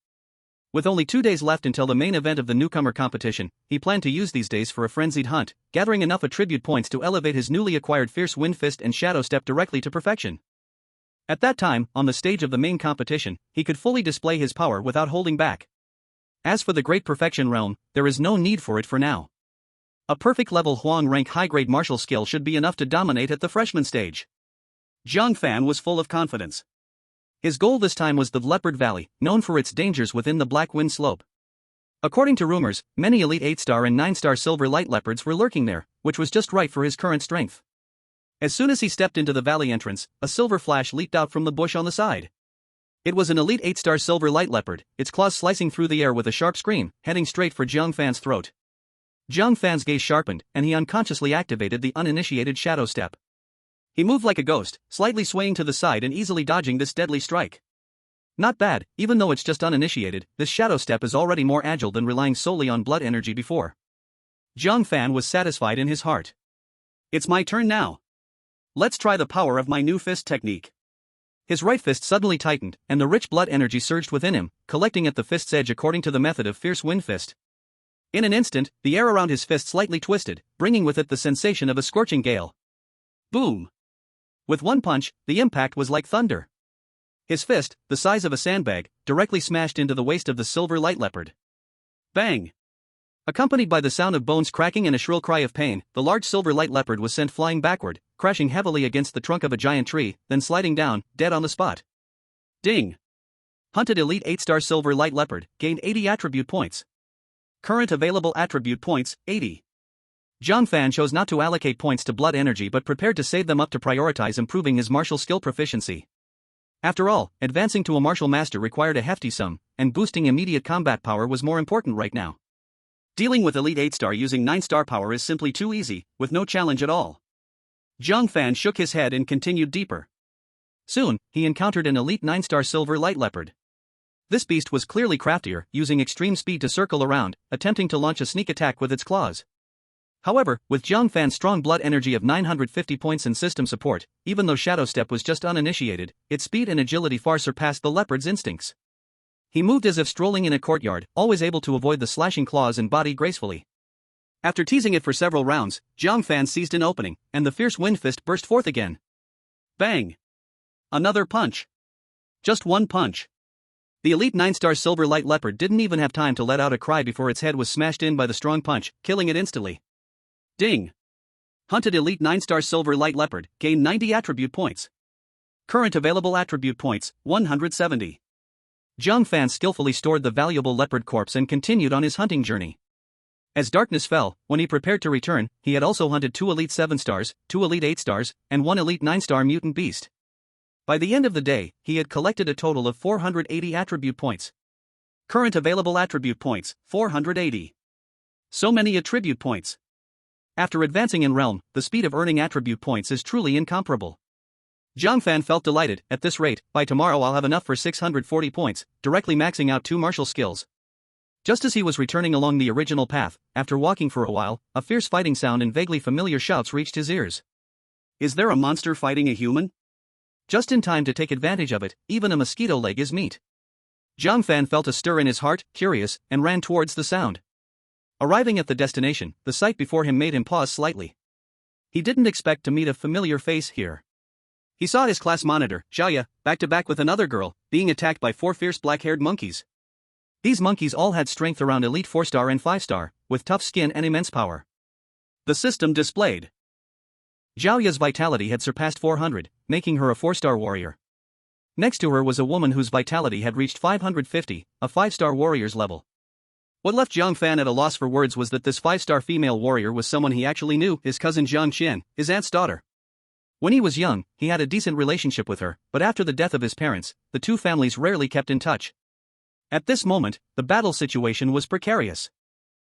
With only 2 days left until the main event of the newcomer competition, he planned to use these days for a frenzied hunt, gathering enough attribute points to elevate his newly acquired Fierce Wind Fist and Shadow Step directly to perfection. At that time, on the stage of the main competition, he could fully display his power without holding back. As for the Great Perfection Realm, there is no need for it for now. A perfect level Huang rank high-grade martial skill should be enough to dominate at the freshman stage. Jiang Fan was full of confidence. His goal this time was the Leopard Valley, known for its dangers within the Black Wind Slope. According to rumors, many elite 8-star and 9-star silver light leopards were lurking there, which was just right for his current strength. As soon as he stepped into the valley entrance, a silver flash leaped out from the bush on the side. It was an elite 8-star silver light leopard, its claws slicing through the air with a sharp scream, heading straight for Jiang Fan's throat. Jiang Fan's gaze sharpened, and he unconsciously activated the uninitiated Shadow Step. He moved like a ghost, slightly swaying to the side and easily dodging this deadly strike. Not bad, even though it's just uninitiated, this Shadow Step is already more agile than relying solely on blood energy before. Jiang Fan was satisfied in his heart. It's my turn now. Let's try the power of my new fist technique. His right fist suddenly tightened, and the rich blood energy surged within him, collecting at the fist's edge according to the method of Fierce Wind Fist. In an instant, the air around his fist slightly twisted, bringing with it the sensation of a scorching gale. Boom! With one punch, the impact was like thunder. His fist, the size of a sandbag, directly smashed into the waist of the silver light leopard. Bang! Accompanied by the sound of bones cracking and a shrill cry of pain, the large silver light leopard was sent flying backward, crashing heavily against the trunk of a giant tree, then sliding down, dead on the spot. Ding! Hunted elite 8-star silver light leopard, gained 80 attribute points. Current available attribute points, 80. Jiang Fan chose not to allocate points to blood energy but prepared to save them up to prioritize improving his martial skill proficiency. After all, advancing to a martial master required a hefty sum, and boosting immediate combat power was more important right now. Dealing with elite 8-star using 9-star power is simply too easy, with no challenge at all. Jiang Fan shook his head and continued deeper. Soon, he encountered an elite 9-star silver light leopard. This beast was clearly craftier, using extreme speed to circle around, attempting to launch a sneak attack with its claws. However, with Jiang Fan's strong blood energy of 950 points and system support, even though Shadow Step was just uninitiated, its speed and agility far surpassed the leopard's instincts. He moved as if strolling in a courtyard, always able to avoid the slashing claws and body gracefully. After teasing it for several rounds, Jiang Fan seized an opening, and the Fierce Wind Fist burst forth again. Bang! Another punch. Just one punch. The elite 9-star silver light leopard didn't even have time to let out a cry before its head was smashed in by the strong punch, killing it instantly. Ding! Hunted elite 9-star silver light leopard, gained 90 attribute points. Current available attribute points, 170. Jiang Fan skillfully stored the valuable leopard corpse and continued on his hunting journey. As darkness fell, when he prepared to return, he had also hunted 2 elite 7-stars, 2 elite 8-stars, and 1 elite 9-star mutant beast. By the end of the day, he had collected a total of 480 attribute points. Current available attribute points, 480. So many attribute points. After advancing in Realm, the speed of earning attribute points is truly incomparable. Jiang Fan felt delighted. At this rate, by tomorrow I'll have enough for 640 points, directly maxing out 2 martial skills. Just as he was returning along the original path, after walking for a while, a fierce fighting sound and vaguely familiar shouts reached his ears. Is there a monster fighting a human? Just in time to take advantage of it, even a mosquito leg is meat. Jiang Fan felt a stir in his heart, curious, and ran towards the sound. Arriving at the destination, the sight before him made him pause slightly. He didn't expect to meet a familiar face here. He saw his class monitor, Xiaoya, back-to-back with another girl, being attacked by 4 fierce black-haired monkeys. These monkeys all had strength around elite 4-star and 5-star, with tough skin and immense power. The system displayed. Xiaoya's vitality had surpassed 400, making her a 4-star warrior. Next to her was a woman whose vitality had reached 550, a 5-star warrior's level. What left Jiang Fan at a loss for words was that this 5-star female warrior was someone he actually knew, his cousin Jiang Qian, his aunt's daughter. When he was young, he had a decent relationship with her, but after the death of his parents, the two families rarely kept in touch. At this moment, the battle situation was precarious.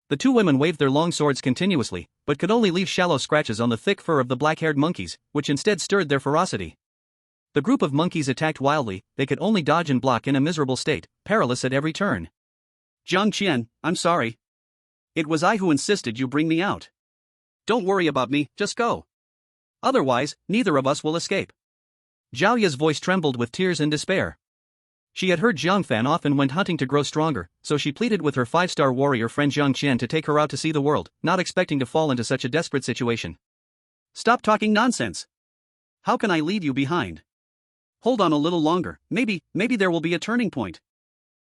The two women waved their long swords continuously, but could only leave shallow scratches on the thick fur of the black-haired monkeys, which instead stirred their ferocity. The group of monkeys attacked wildly, they could only dodge and block in a miserable state, perilous at every turn. Jiang Qian, I'm sorry. It was I who insisted you bring me out. Don't worry about me, just go. Otherwise, neither of us will escape. Zhao Ya's voice trembled with tears and despair. She had heard Jiang Fan often went hunting to grow stronger, so she pleaded with her 5-star warrior friend Jiang Qian to take her out to see the world, not expecting to fall into such a desperate situation. Stop talking nonsense. How can I leave you behind? Hold on a little longer, maybe there will be a turning point.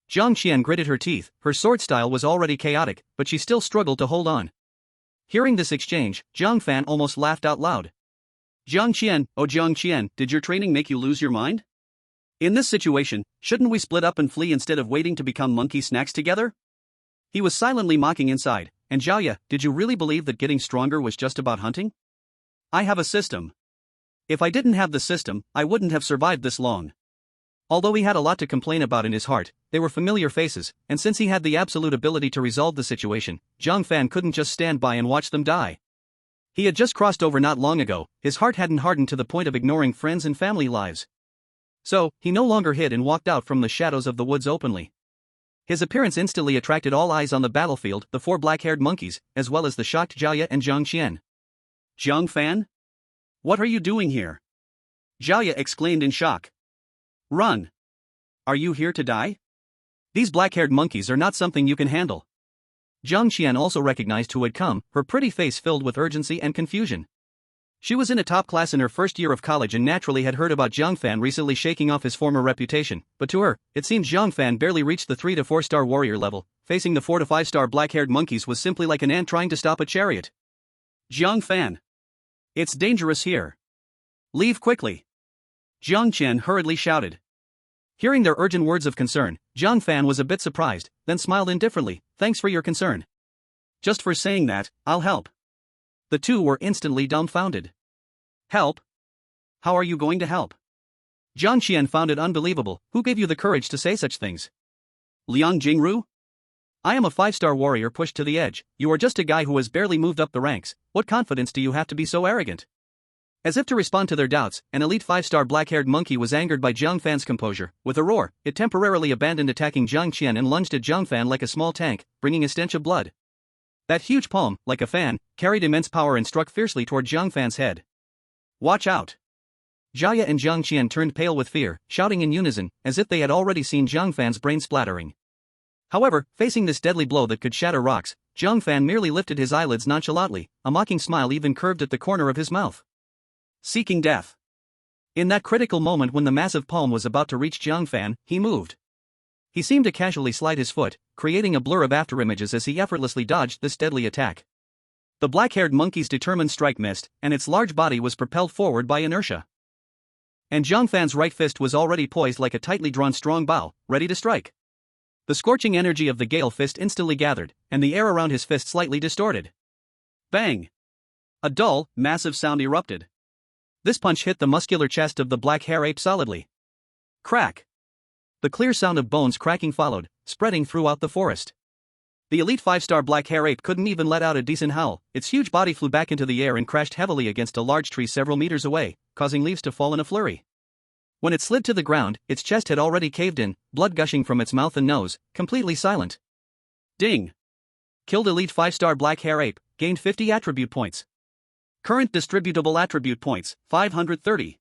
Jiang Qian gritted her teeth, her sword style was already chaotic, but she still struggled to hold on. Hearing this exchange, Jiang Fan almost laughed out loud. Jiang Qian, oh Jiang Qian, did your training make you lose your mind? In this situation, shouldn't we split up and flee instead of waiting to become monkey snacks together? He was silently mocking inside, and Zhao Ya, did you really believe that getting stronger was just about hunting? I have a system. If I didn't have the system, I wouldn't have survived this long. Although he had a lot to complain about in his heart, they were familiar faces, and since he had the absolute ability to resolve the situation, Jiang Fan couldn't just stand by and watch them die. He had just crossed over not long ago, his heart hadn't hardened to the point of ignoring friends and family lives. So, he no longer hid and walked out from the shadows of the woods openly. His appearance instantly attracted all eyes on the battlefield, the 4 black-haired monkeys, as well as the shocked Zhao Ya and Jiang Qian. Jiang Fan? What are you doing here? Zhao Ya exclaimed in shock. Run! Are you here to die? These black-haired monkeys are not something you can handle. Jiang Qian also recognized who had come, her pretty face filled with urgency and confusion. She was in a top class in her first year of college and naturally had heard about Jiang Fan recently shaking off his former reputation, but to her, it seemed Jiang Fan barely reached the 3 to 4 star warrior level. Facing the 4 to 5 star black-haired monkeys was simply like an ant trying to stop a chariot. Jiang Fan! It's dangerous here. Leave quickly! Jiang Qian hurriedly shouted. Hearing their urgent words of concern, Jiang Fan was a bit surprised, then smiled indifferently. Thanks for your concern. Just for saying that, I'll help. The two were instantly dumbfounded. Help? How are you going to help? Jiang Qian found it unbelievable. Who gave you the courage to say such things? Liang Jingru? I am a 5-star warrior pushed to the edge. You are just a guy who has barely moved up the ranks. What confidence do you have to be so arrogant? As if to respond to their doubts, an elite 5-star black-haired monkey was angered by Jiang Fan's composure. With a roar, it temporarily abandoned attacking Jiang Qian and lunged at Jiang Fan like a small tank, bringing a stench of blood. That huge palm, like a fan, carried immense power and struck fiercely toward Jiang Fan's head. Watch out! Zhao Ya and Jiang Qian turned pale with fear, shouting in unison, as if they had already seen Jiang Fan's brain splattering. However, facing this deadly blow that could shatter rocks, Jiang Fan merely lifted his eyelids nonchalantly, a mocking smile even curved at the corner of his mouth. Seeking death. In that critical moment when the massive palm was about to reach Jiang Fan, he moved. He seemed to casually slide his foot, creating a blur of afterimages as he effortlessly dodged this deadly attack. The black-haired monkey's determined strike missed, and its large body was propelled forward by inertia. And Jiang Fan's right fist was already poised like a tightly drawn strong bow, ready to strike. The scorching energy of the gale fist instantly gathered, and the air around his fist slightly distorted. Bang! A dull, massive sound erupted. This punch hit the muscular chest of the black hair ape solidly. Crack! The clear sound of bones cracking followed, spreading throughout the forest. The elite 5-star black hair ape couldn't even let out a decent howl. Its huge body flew back into the air and crashed heavily against a large tree several meters away, causing leaves to fall in a flurry. When it slid to the ground, its chest had already caved in, blood gushing from its mouth and nose, completely silent. Ding! Killed elite 5-star black hair ape, gained 50 attribute points. Current distributable attribute points, 530.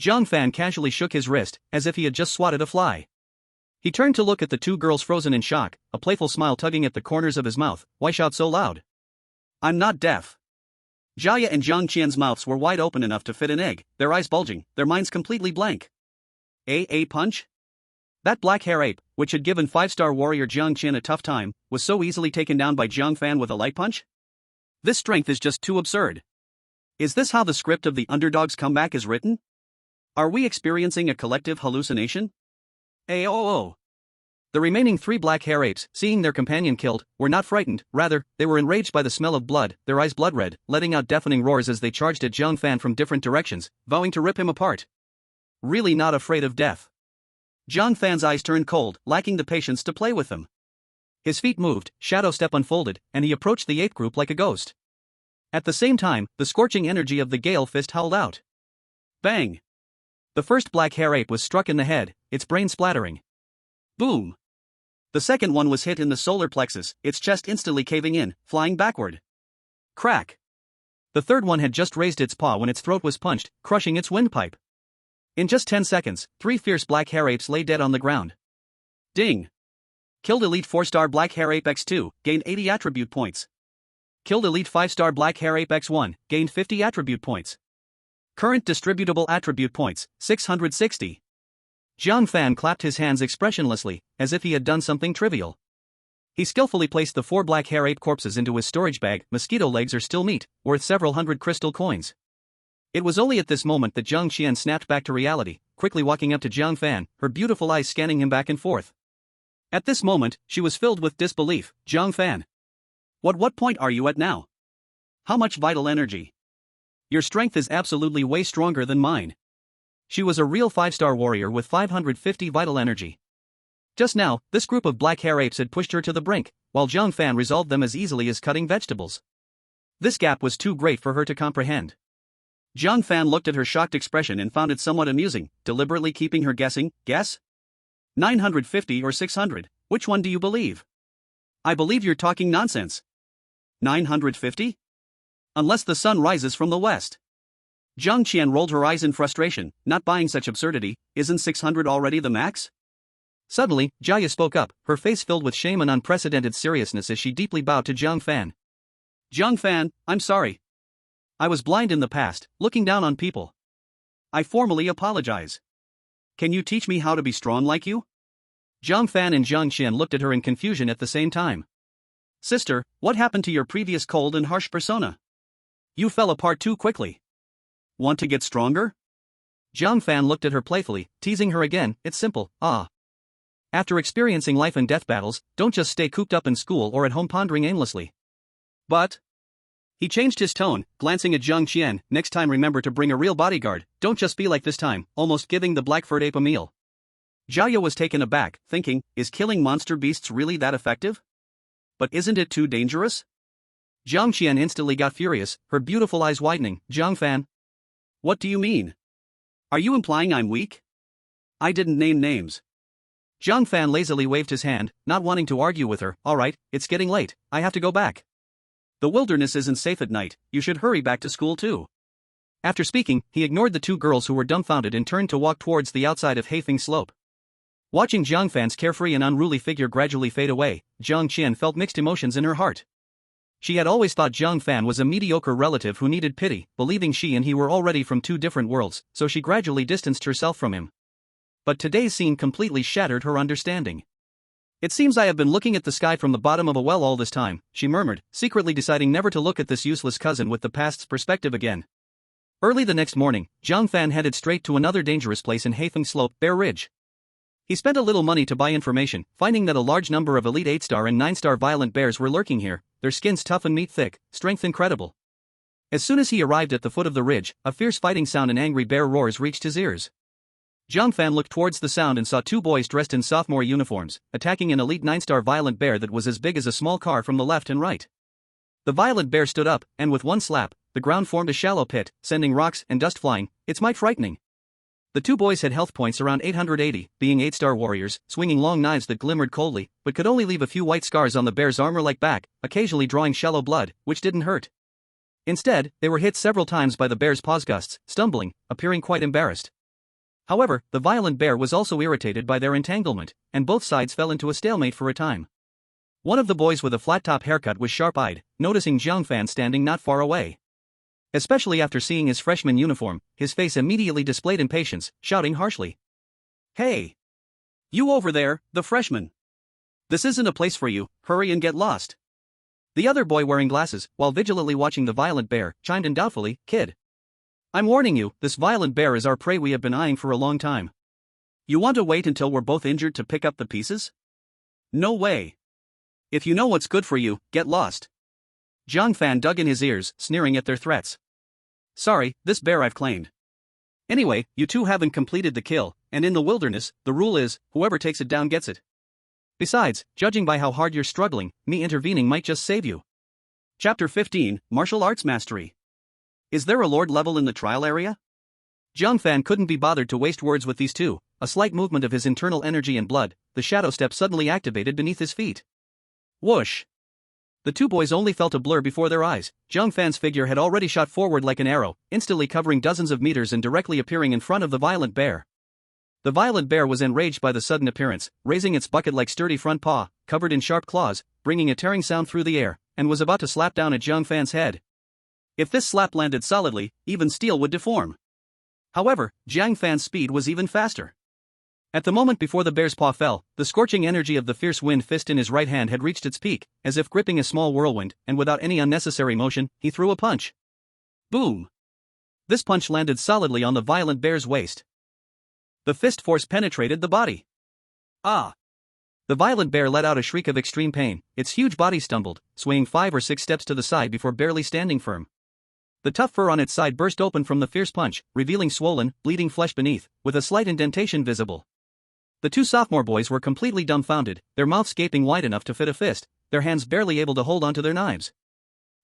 Jiang Fan casually shook his wrist, as if he had just swatted a fly. He turned to look at the two girls frozen in shock, a playful smile tugging at the corners of his mouth. Why shout so loud? I'm not deaf. Zhao Ya and Jiang Qian's mouths were wide open enough to fit an egg, their eyes bulging, their minds completely blank. A punch? That black hair ape, which had given 5-star warrior Jiang Qian a tough time, was so easily taken down by Jiang Fan with a light punch? This strength is just too absurd. Is this how the script of the underdog's comeback is written? Are we experiencing a collective hallucination? Oh. The remaining 3 black hair apes, seeing their companion killed, were not frightened, rather, they were enraged by the smell of blood, their eyes blood-red, letting out deafening roars as they charged at Jiang Fan from different directions, vowing to rip him apart. Really not afraid of death. Jiang Fan's eyes turned cold, lacking the patience to play with them. His feet moved, shadow step unfolded, and he approached the ape group like a ghost. At the same time, the scorching energy of the gale fist howled out. Bang! The first black hair ape was struck in the head, its brain splattering. Boom! The second one was hit in the solar plexus, its chest instantly caving in, flying backward. Crack. The third one had just raised its paw when its throat was punched, crushing its windpipe. In just 10 seconds, 3 fierce black hair apes lay dead on the ground. Ding. Killed Elite 4-star Black Hair Ape X2, gained 80 attribute points. Killed Elite 5-star Black Hair Ape X1, gained 50 attribute points. Current distributable attribute points, 660. Jiang Fan clapped his hands expressionlessly, as if he had done something trivial. He skillfully placed the 4 black hair ape corpses into his storage bag. Mosquito legs are still meat, worth several hundred crystal coins. It was only at this moment that Jiang Qian snapped back to reality, quickly walking up to Jiang Fan, her beautiful eyes scanning him back and forth. At this moment, she was filled with disbelief. Jiang Fan. What point are you at now? How much vital energy? Your strength is absolutely way stronger than mine. She was a real 5-star warrior with 550 vital energy. Just now, this group of black hair apes had pushed her to the brink, while Jiang Fan resolved them as easily as cutting vegetables. This gap was too great for her to comprehend. Jiang Fan looked at her shocked expression and found it somewhat amusing, deliberately keeping her guessing. Guess? 950 or 600, which one do you believe? I believe you're talking nonsense. 950? Unless the sun rises from the west. Jiang Qian rolled her eyes in frustration, not buying such absurdity. Isn't 600 already the max? Suddenly, Jaya spoke up, her face filled with shame and unprecedented seriousness as she deeply bowed to Jiang Fan. Jiang Fan, I'm sorry. I was blind in the past, looking down on people. I formally apologize. Can you teach me how to be strong like you? Jiang Fan and Jiang Qian looked at her in confusion at the same time. Sister, what happened to your previous cold and harsh persona? You fell apart too quickly. Want to get stronger? Jiang Fan looked at her playfully, teasing her again. It's simple. After experiencing life and death battles, don't just stay cooped up in school or at home pondering aimlessly. But... He changed his tone, glancing at Jiang Qian. Next time remember to bring a real bodyguard, don't just be like this time, almost giving the black-furred ape a meal. Jaya was taken aback, thinking, is killing monster beasts really that effective? But isn't it too dangerous? Jiang Qian instantly got furious, her beautiful eyes widening. Jiang Fan? What do you mean? Are you implying I'm weak? I didn't name names. Jiang Fan lazily waved his hand, not wanting to argue with her. Alright, it's getting late, I have to go back. The wilderness isn't safe at night, you should hurry back to school too. After speaking, he ignored the 2 girls who were dumbfounded and turned to walk towards the outside of Haifeng Slope. Watching Jiang Fan's carefree and unruly figure gradually fade away, Jiang Qian felt mixed emotions in her heart. She had always thought Jiang Fan was a mediocre relative who needed pity, believing she and he were already from 2 different worlds, so she gradually distanced herself from him. But today's scene completely shattered her understanding. It seems I have been looking at the sky from the bottom of a well all this time, she murmured, secretly deciding never to look at this useless cousin with the past's perspective again. Early the next morning, Jiang Fan headed straight to another dangerous place in Haifeng Slope, Bear Ridge. He spent a little money to buy information, finding that a large number of elite 8-star and 9-star violent bears were lurking here, their skins tough and meat thick, strength incredible. As soon as he arrived at the foot of the ridge, a fierce fighting sound and angry bear roars reached his ears. Jiang Fan looked towards the sound and saw 2 boys dressed in sophomore uniforms, attacking an elite 9-star violent bear that was as big as a small car from the left and right. The violent bear stood up, and with one slap, the ground formed a shallow pit, sending rocks and dust flying. It's mighty frightening. The 2 boys had health points around 880, being 8-star warriors, swinging long knives that glimmered coldly, but could only leave a few white scars on the bear's armor-like back, occasionally drawing shallow blood, which didn't hurt. Instead, they were hit several times by the bear's paws gusts, stumbling, appearing quite embarrassed. However, the violent bear was also irritated by their entanglement, and both sides fell into a stalemate for a time. One of the boys with a flat-top haircut was sharp-eyed, noticing Jiang Fan standing not far away. Especially after seeing his freshman uniform, his face immediately displayed impatience, shouting harshly. Hey! You over there, the freshman! This isn't a place for you, hurry and get lost. The other boy wearing glasses, while vigilantly watching the violent bear, chimed in doubtfully, Kid. I'm warning you, this violent bear is our prey we have been eyeing for a long time. You want to wait until we're both injured to pick up the pieces? No way. If you know what's good for you, get lost. Jiang Fan dug in his ears, sneering at their threats. Sorry, this bear I've claimed. Anyway, you 2 haven't completed the kill, and in the wilderness, the rule is, whoever takes it down gets it. Besides, judging by how hard you're struggling, me intervening might just save you. Chapter 15, Martial Arts Mastery. Is there a Lord level in the trial area? Jiang Fan couldn't be bothered to waste words with these 2, a slight movement of his internal energy and blood, the shadow step suddenly activated beneath his feet. Whoosh! The two boys only felt a blur before their eyes. Jiang Fan's figure had already shot forward like an arrow, instantly covering dozens of meters and directly appearing in front of the violent bear. The violent bear was enraged by the sudden appearance, raising its bucket-like sturdy front paw, covered in sharp claws, bringing a tearing sound through the air, and was about to slap down at Jiang Fan's head. If this slap landed solidly, even steel would deform. However, Jiang Fan's speed was even faster. At the moment before the bear's paw fell, the scorching energy of the fierce wind fist in his right hand had reached its peak, as if gripping a small whirlwind, and without any unnecessary motion, he threw a punch. Boom! This punch landed solidly on the violent bear's waist. The fist force penetrated the body. Ah! The violent bear let out a shriek of extreme pain, its huge body stumbled, swaying 5 or 6 steps to the side before barely standing firm. The tough fur on its side burst open from the fierce punch, revealing swollen, bleeding flesh beneath, with a slight indentation visible. The two sophomore boys were completely dumbfounded, their mouths gaping wide enough to fit a fist, their hands barely able to hold onto their knives.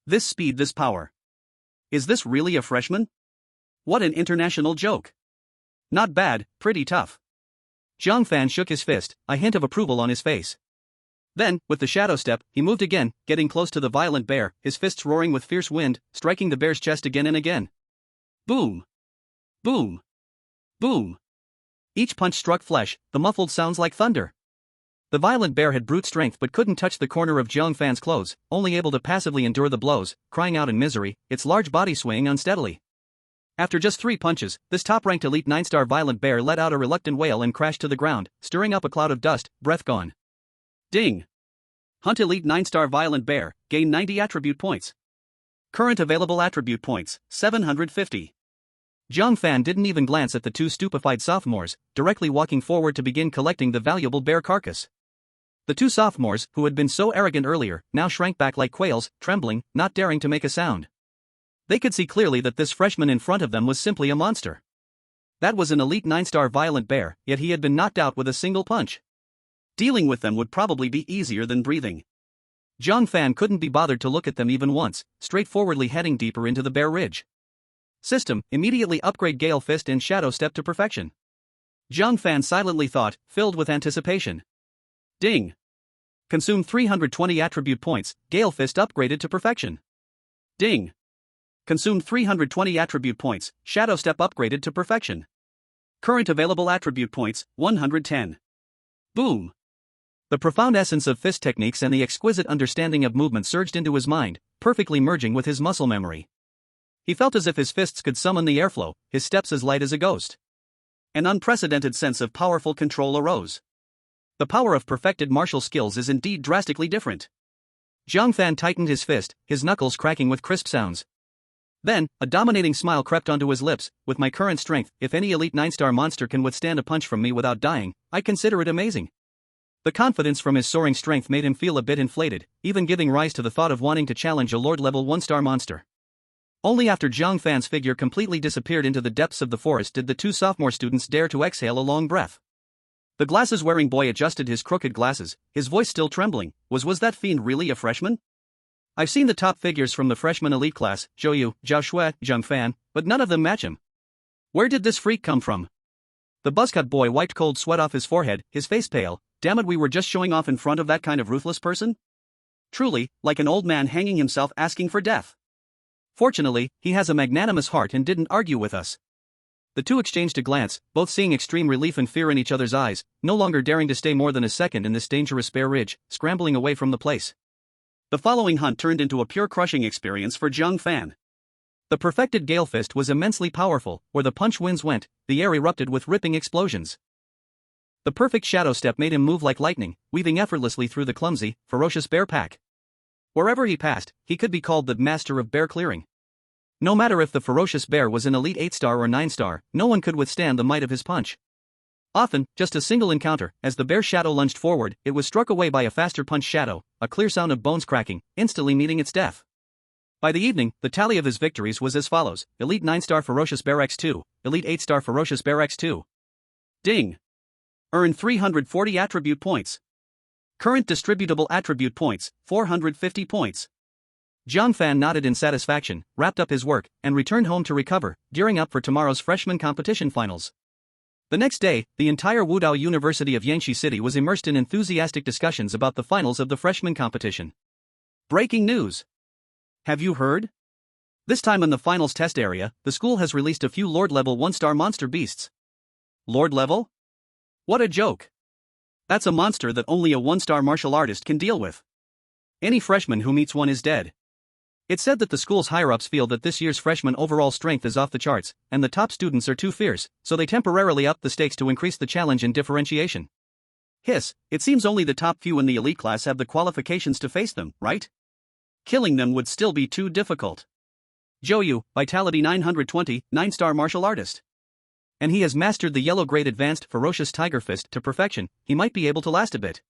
This speed, this power. Is this really a freshman? What an international joke. Not bad, pretty tough. Jiang Fan shook his fist, a hint of approval on his face. Then, with the shadow step, he moved again, getting close to the violent bear, his fists roaring with fierce wind, striking the bear's chest again and again. Boom! Boom! Boom! Each punch struck flesh, the muffled sounds like thunder. The violent bear had brute strength but couldn't touch the corner of Jiang Fan's clothes, only able to passively endure the blows, crying out in misery, its large body swaying unsteadily. After just 3 punches, this top-ranked elite 9-star violent bear let out a reluctant wail and crashed to the ground, stirring up a cloud of dust, breath gone. Ding! Hunt elite 9-star violent bear, gain 90 attribute points. Current available attribute points, 750. Jiang Fan didn't even glance at the two stupefied sophomores, directly walking forward to begin collecting the valuable bear carcass. The two sophomores, who had been so arrogant earlier, now shrank back like quails, trembling, not daring to make a sound. They could see clearly that this freshman in front of them was simply a monster. That was an elite 9-star violent bear, yet he had been knocked out with a single punch. Dealing with them would probably be easier than breathing. Jiang Fan couldn't be bothered to look at them even once, straightforwardly heading deeper into the bear ridge. System, immediately upgrade Gale Fist and Shadow Step to perfection. Jiang Fan silently thought, filled with anticipation. Ding! Consume 320 attribute points, Gale Fist upgraded to perfection. Ding! Consume 320 attribute points, Shadow Step upgraded to perfection. Current available attribute points, 110. Boom! The profound essence of fist techniques and the exquisite understanding of movement surged into his mind, perfectly merging with his muscle memory. He felt as if his fists could summon the airflow, his steps as light as a ghost. An unprecedented sense of powerful control arose. The power of perfected martial skills is indeed drastically different. Jiang Fan tightened his fist, his knuckles cracking with crisp sounds. Then, a dominating smile crept onto his lips. With my current strength, if any elite 9-star monster can withstand a punch from me without dying, I consider it amazing. The confidence from his soaring strength made him feel a bit inflated, even giving rise to the thought of wanting to challenge a Lord-level 1-star monster. Only after Jiang Fan's figure completely disappeared into the depths of the forest did the two sophomore students dare to exhale a long breath. The glasses-wearing boy adjusted his crooked glasses, his voice still trembling. Was that fiend really a freshman? I've seen the top figures from the freshman elite class, Zhou Yu, Zhao Shui, Jiang Fan, but none of them match him. Where did this freak come from? The buzzcut boy wiped cold sweat off his forehead, his face pale. Damn it, we were just showing off in front of that kind of ruthless person? Truly, like an old man hanging himself asking for death. Fortunately, he has a magnanimous heart and didn't argue with us. The two exchanged a glance, both seeing extreme relief and fear in each other's eyes, no longer daring to stay more than a second in this dangerous bear ridge, scrambling away from the place. The following hunt turned into a pure crushing experience for Jiang Fan. The perfected Gale Fist was immensely powerful. Where the punch winds went, the air erupted with ripping explosions. The perfect Shadow Step made him move like lightning, weaving effortlessly through the clumsy, ferocious bear pack. Wherever he passed, he could be called the master of bear clearing. No matter if the ferocious bear was an elite 8-star or 9-star, no one could withstand the might of his punch. Often, just a single encounter, as the bear's shadow lunged forward, it was struck away by a faster punch shadow, a clear sound of bones cracking, instantly meeting its death. By the evening, the tally of his victories was as follows: Elite 9-star Ferocious Bear X2, Elite 8-star Ferocious Bear X2. Ding! Earn 340 attribute points. Current distributable attribute points, 450 points. Jiang Fan nodded in satisfaction, wrapped up his work, and returned home to recover, gearing up for tomorrow's freshman competition finals. The next day, the entire Wudao University of Yangshi City was immersed in enthusiastic discussions about the finals of the freshman competition. Breaking news! Have you heard? This time in the finals test area, the school has released a few Lord-level 1-star monster beasts. Lord-level? What a joke! That's a monster that only a 1-star martial artist can deal with. Any freshman who meets one is dead. It's said that the school's higher-ups feel that this year's freshman overall strength is off the charts, and the top students are too fierce, so they temporarily upped the stakes to increase the challenge in differentiation. Hiss, it seems only the top few in the elite class have the qualifications to face them, right? Killing them would still be too difficult. Zhou, Vitality 920, 9-star martial artist. And he has mastered the yellow-grade advanced ferocious tiger fist to perfection, he might be able to last a bit.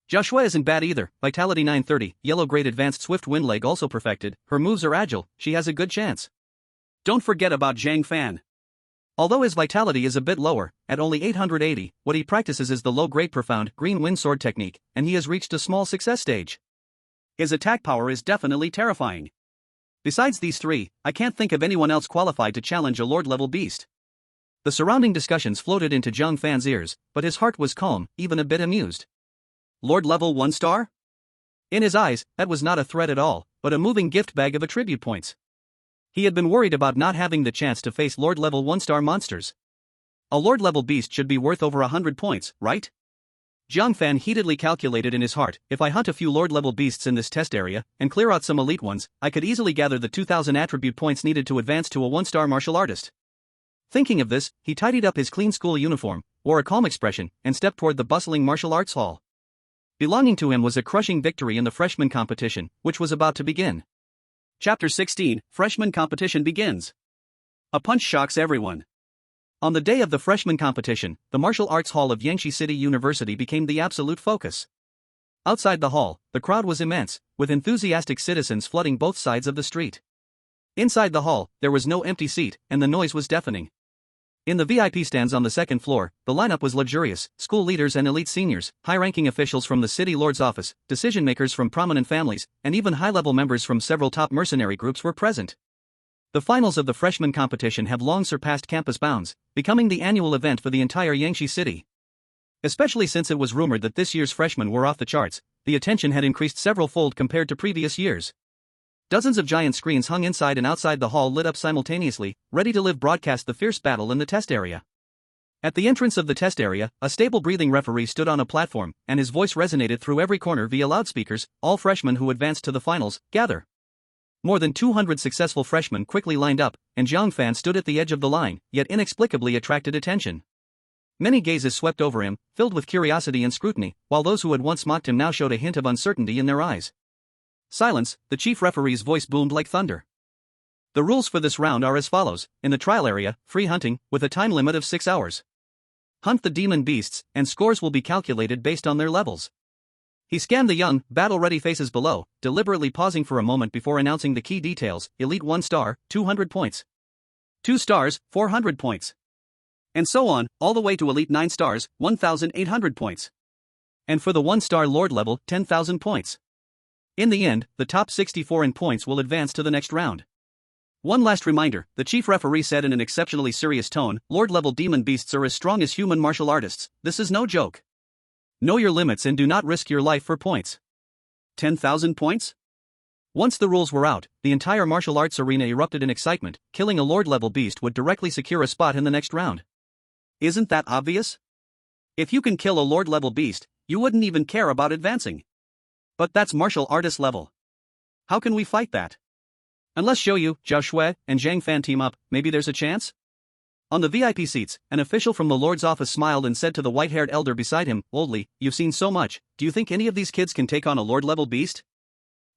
Joshua isn't bad either, Vitality 930, yellow-grade advanced swift wind leg also perfected, her moves are agile, she has a good chance. Don't forget about Jiang Fan. Although his vitality is a bit lower, at only 880, what he practices is the low-grade profound green wind sword technique, and he has reached a small success stage. His attack power is definitely terrifying. Besides these three, I can't think of anyone else qualified to challenge a Lord-level beast. The surrounding discussions floated into Jiang Fan's ears, but his heart was calm, even a bit amused. Lord-level 1-star? In his eyes, that was not a threat at all, but a moving gift bag of attribute points. He had been worried about not having the chance to face Lord-level 1-star monsters. A Lord-level beast should be worth over 100 points, right? Jiang Fan heatedly calculated in his heart, if I hunt a few Lord-level beasts in this test area, and clear out some elite ones, I could easily gather the 2,000 attribute points needed to advance to a 1-star martial artist. Thinking of this, he tidied up his clean school uniform, wore a calm expression, and stepped toward the bustling martial arts hall. Belonging to him was a crushing victory in the freshman competition, which was about to begin. Chapter 16, Freshman Competition begins. A punch shocks everyone. On the day of the freshman competition, the martial arts hall of Yangshi City University became the absolute focus. Outside the hall, the crowd was immense, with enthusiastic citizens flooding both sides of the street. Inside the hall, there was no empty seat, and the noise was deafening. In the VIP stands on the second floor, the lineup was luxurious, school leaders and elite seniors, high-ranking officials from the city lord's office, decision-makers from prominent families, and even high-level members from several top mercenary groups were present. The finals of the freshman competition have long surpassed campus bounds, becoming the annual event for the entire Yangshi City. Especially since it was rumored that this year's freshmen were off the charts, the attention had increased several-fold compared to previous years. Dozens of giant screens hung inside and outside the hall lit up simultaneously, ready to live broadcast the fierce battle in the test area. At the entrance of the test area, a stable-breathing referee stood on a platform, and his voice resonated through every corner via loudspeakers. All freshmen who advanced to the finals, gather. More than 200 successful freshmen quickly lined up, and Jiang Fan stood at the edge of the line, yet inexplicably attracted attention. Many gazes swept over him, filled with curiosity and scrutiny, while those who had once mocked him now showed a hint of uncertainty in their eyes. Silence, the chief referee's voice boomed like thunder. The rules for this round are as follows: in the trial area, free hunting, with a time limit of 6 hours. Hunt the demon beasts, and scores will be calculated based on their levels. He scanned the young, battle-ready faces below, deliberately pausing for a moment before announcing the key details: Elite 1 star, 200 points. 2 stars, 400 points. And so on, all the way to Elite 9 stars, 1,800 points. And for the 1-star Lord level, 10,000 points. In the end, the top 64 in points will advance to the next round. One last reminder, the chief referee said in an exceptionally serious tone, Lord-level demon beasts are as strong as human martial artists, this is no joke. Know your limits and do not risk your life for points. 10,000 points? Once the rules were out, the entire martial arts arena erupted in excitement. Killing a Lord-level beast would directly secure a spot in the next round. Isn't that obvious? If you can kill a Lord-level beast, you wouldn't even care about advancing. But that's martial artist level. How can we fight that? Unless Zhou, Zhao Shui, and Jiang Fan team up, maybe there's a chance? On the VIP seats, an official from the Lord's office smiled and said to the white-haired elder beside him, Oldly, you've seen so much, do you think any of these kids can take on a Lord-level beast?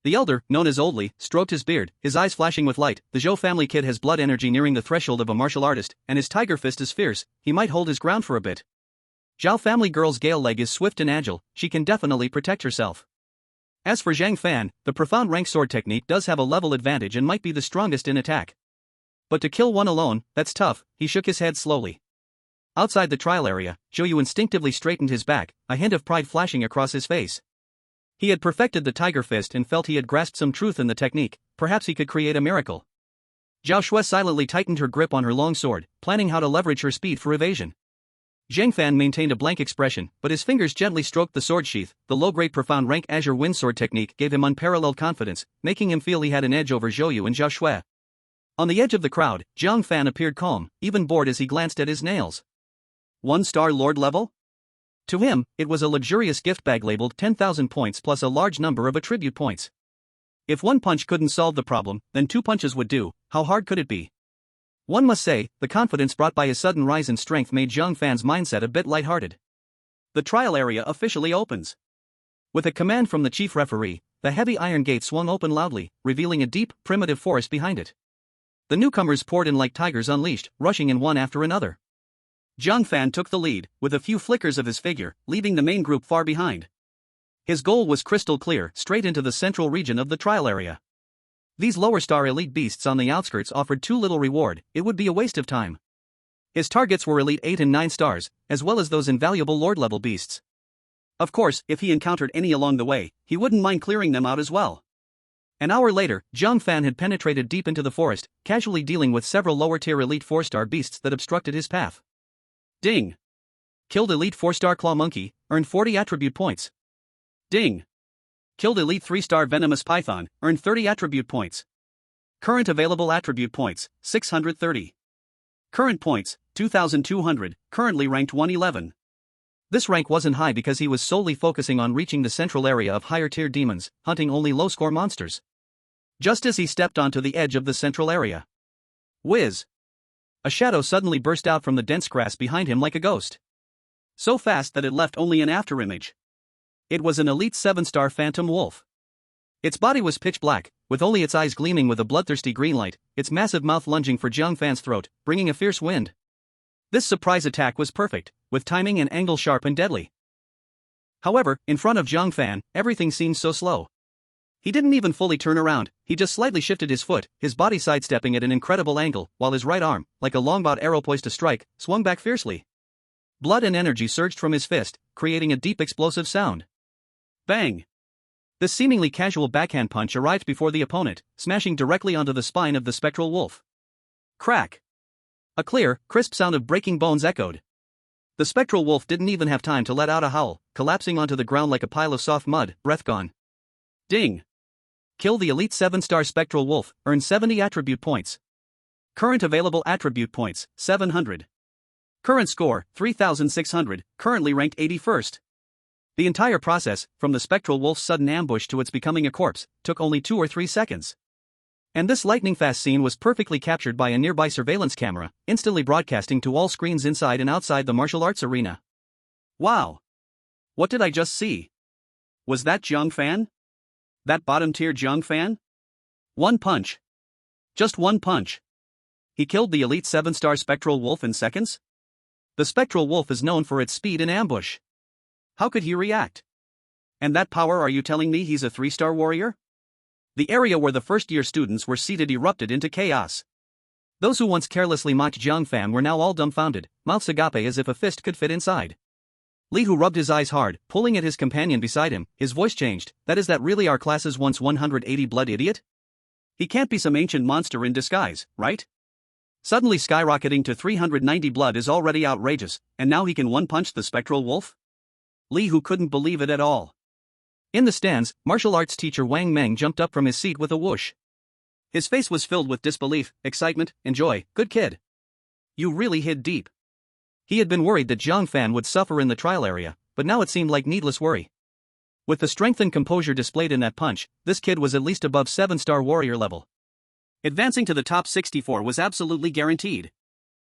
The elder, known as Oldly, stroked his beard, his eyes flashing with light. The Zhou family kid has blood energy nearing the threshold of a martial artist, and his tiger fist is fierce, he might hold his ground for a bit. Zhao family girl's gale leg is swift and agile, she can definitely protect herself. As for Jiang Fan, the profound rank sword technique does have a level advantage and might be the strongest in attack. But to kill one alone, that's tough, he shook his head slowly. Outside the trial area, Zhou instinctively straightened his back, a hint of pride flashing across his face. He had perfected the tiger fist and felt he had grasped some truth in the technique, perhaps he could create a miracle. Zhao Shui silently tightened her grip on her long sword, planning how to leverage her speed for evasion. Jiang Fan maintained a blank expression, but his fingers gently stroked the sword sheath. The low-grade profound rank Azure Wind Sword technique gave him unparalleled confidence, making him feel he had an edge over Zhou Yu and Zhao Shui. On the edge of the crowd, Jiang Fan appeared calm, even bored as he glanced at his nails. 1-star Lord level? To him, it was a luxurious gift bag labeled 10,000 points plus a large number of attribute points. If one punch couldn't solve the problem, then 2 punches would do. How hard could it be? One must say, the confidence brought by his sudden rise in strength made Jiang Fan's mindset a bit lighthearted. The trial area officially opens. With a command from the chief referee, the heavy iron gate swung open loudly, revealing a deep, primitive forest behind it. The newcomers poured in like tigers unleashed, rushing in one after another. Jiang Fan took the lead, with a few flickers of his figure, leaving the main group far behind. His goal was crystal clear, straight into the central region of the trial area. These lower-star elite beasts on the outskirts offered too little reward, it would be a waste of time. His targets were elite 8 and 9 stars, as well as those invaluable lord-level beasts. Of course, if he encountered any along the way, he wouldn't mind clearing them out as well. An hour later, Jiang Fan had penetrated deep into the forest, casually dealing with several lower-tier elite 4-star beasts that obstructed his path. Ding! Killed elite 4-star claw monkey, earned 40 attribute points. Ding! Killed elite 3-star venomous python, earned 30 attribute points. Current available attribute points, 630. Current points, 2,200, currently ranked 111. This rank wasn't high because he was solely focusing on reaching the central area of higher-tier demons, hunting only low-score monsters. Just as he stepped onto the edge of the central area. Whiz! A shadow suddenly burst out from the dense grass behind him like a ghost. So fast that it left only an afterimage. It was an elite 7-star phantom wolf. Its body was pitch black, with only its eyes gleaming with a bloodthirsty green light, its massive mouth lunging for Jiang Fan's throat, bringing a fierce wind. This surprise attack was perfect, with timing and angle sharp and deadly. However, in front of Jiang Fan, everything seemed so slow. He didn't even fully turn around, he just slightly shifted his foot, his body sidestepping at an incredible angle, while his right arm, like a longbow arrow poised to strike, swung back fiercely. Blood and energy surged from his fist, creating a deep explosive sound. Bang! This seemingly casual backhand punch arrived before the opponent, smashing directly onto the spine of the spectral wolf. Crack! A clear, crisp sound of breaking bones echoed. The spectral wolf didn't even have time to let out a howl, collapsing onto the ground like a pile of soft mud, breath gone. Ding! Kill the elite 7-star spectral wolf, earn 70 attribute points. Current available attribute points, 700. Current score, 3,600, currently ranked 81st. The entire process, from the spectral wolf's sudden ambush to its becoming a corpse, took only 2 or 3 seconds. And this lightning-fast scene was perfectly captured by a nearby surveillance camera, instantly broadcasting to all screens inside and outside the martial arts arena. Wow! What did I just see? Was that Jiang Fan? That bottom-tier Jiang Fan? One punch. Just one punch. He killed the elite 7-star spectral wolf in seconds? The spectral wolf is known for its speed in ambush. How could he react? And that power, are you telling me he's a 3-star warrior? The area where the first-year students were seated erupted into chaos. Those who once carelessly mocked Jiang Fan were now all dumbfounded, mouths agape as if a fist could fit inside. Li Hu rubbed his eyes hard, pulling at his companion beside him, his voice changed. That really our class's once 180 blood idiot? He can't be some ancient monster in disguise, right? Suddenly skyrocketing to 390 blood is already outrageous, and now he can one-punch the spectral wolf? Li Hu couldn't believe it at all. In the stands, martial arts teacher Wang Meng jumped up from his seat with a whoosh. His face was filled with disbelief, excitement, and joy. Good kid. You really hid deep. He had been worried that Jiang Fan would suffer in the trial area, but now it seemed like needless worry. With the strength and composure displayed in that punch, this kid was at least above 7-star warrior level. Advancing to the top 64 was absolutely guaranteed.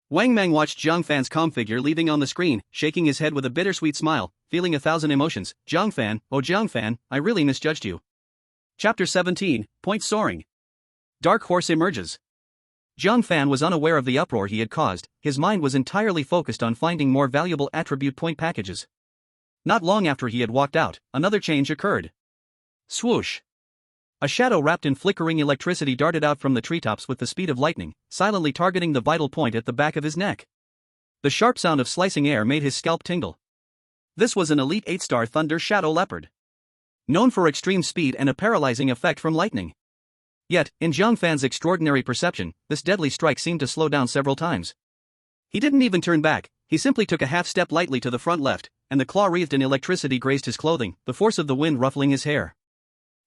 Wang Meng watched Jiang Fan's calm figure leaving on the screen, shaking his head with a bittersweet smile, feeling 1,000 emotions. Jiang Fan, oh Jiang Fan, I really misjudged you. Chapter 17, Point Soaring. Dark Horse emerges. Jiang Fan was unaware of the uproar he had caused, his mind was entirely focused on finding more valuable attribute point packages. Not long after he had walked out, another change occurred. Swoosh! A shadow wrapped in flickering electricity darted out from the treetops with the speed of lightning, silently targeting the vital point at the back of his neck. The sharp sound of slicing air made his scalp tingle. This was an elite 8-star thunder shadow leopard. Known for extreme speed and a paralyzing effect from lightning. Yet, in Jiang Fan's extraordinary perception, this deadly strike seemed to slow down several times. He didn't even turn back, He simply took a half step lightly to the front left, and the claw wreathed in electricity grazed his clothing, the force of the wind ruffling his hair.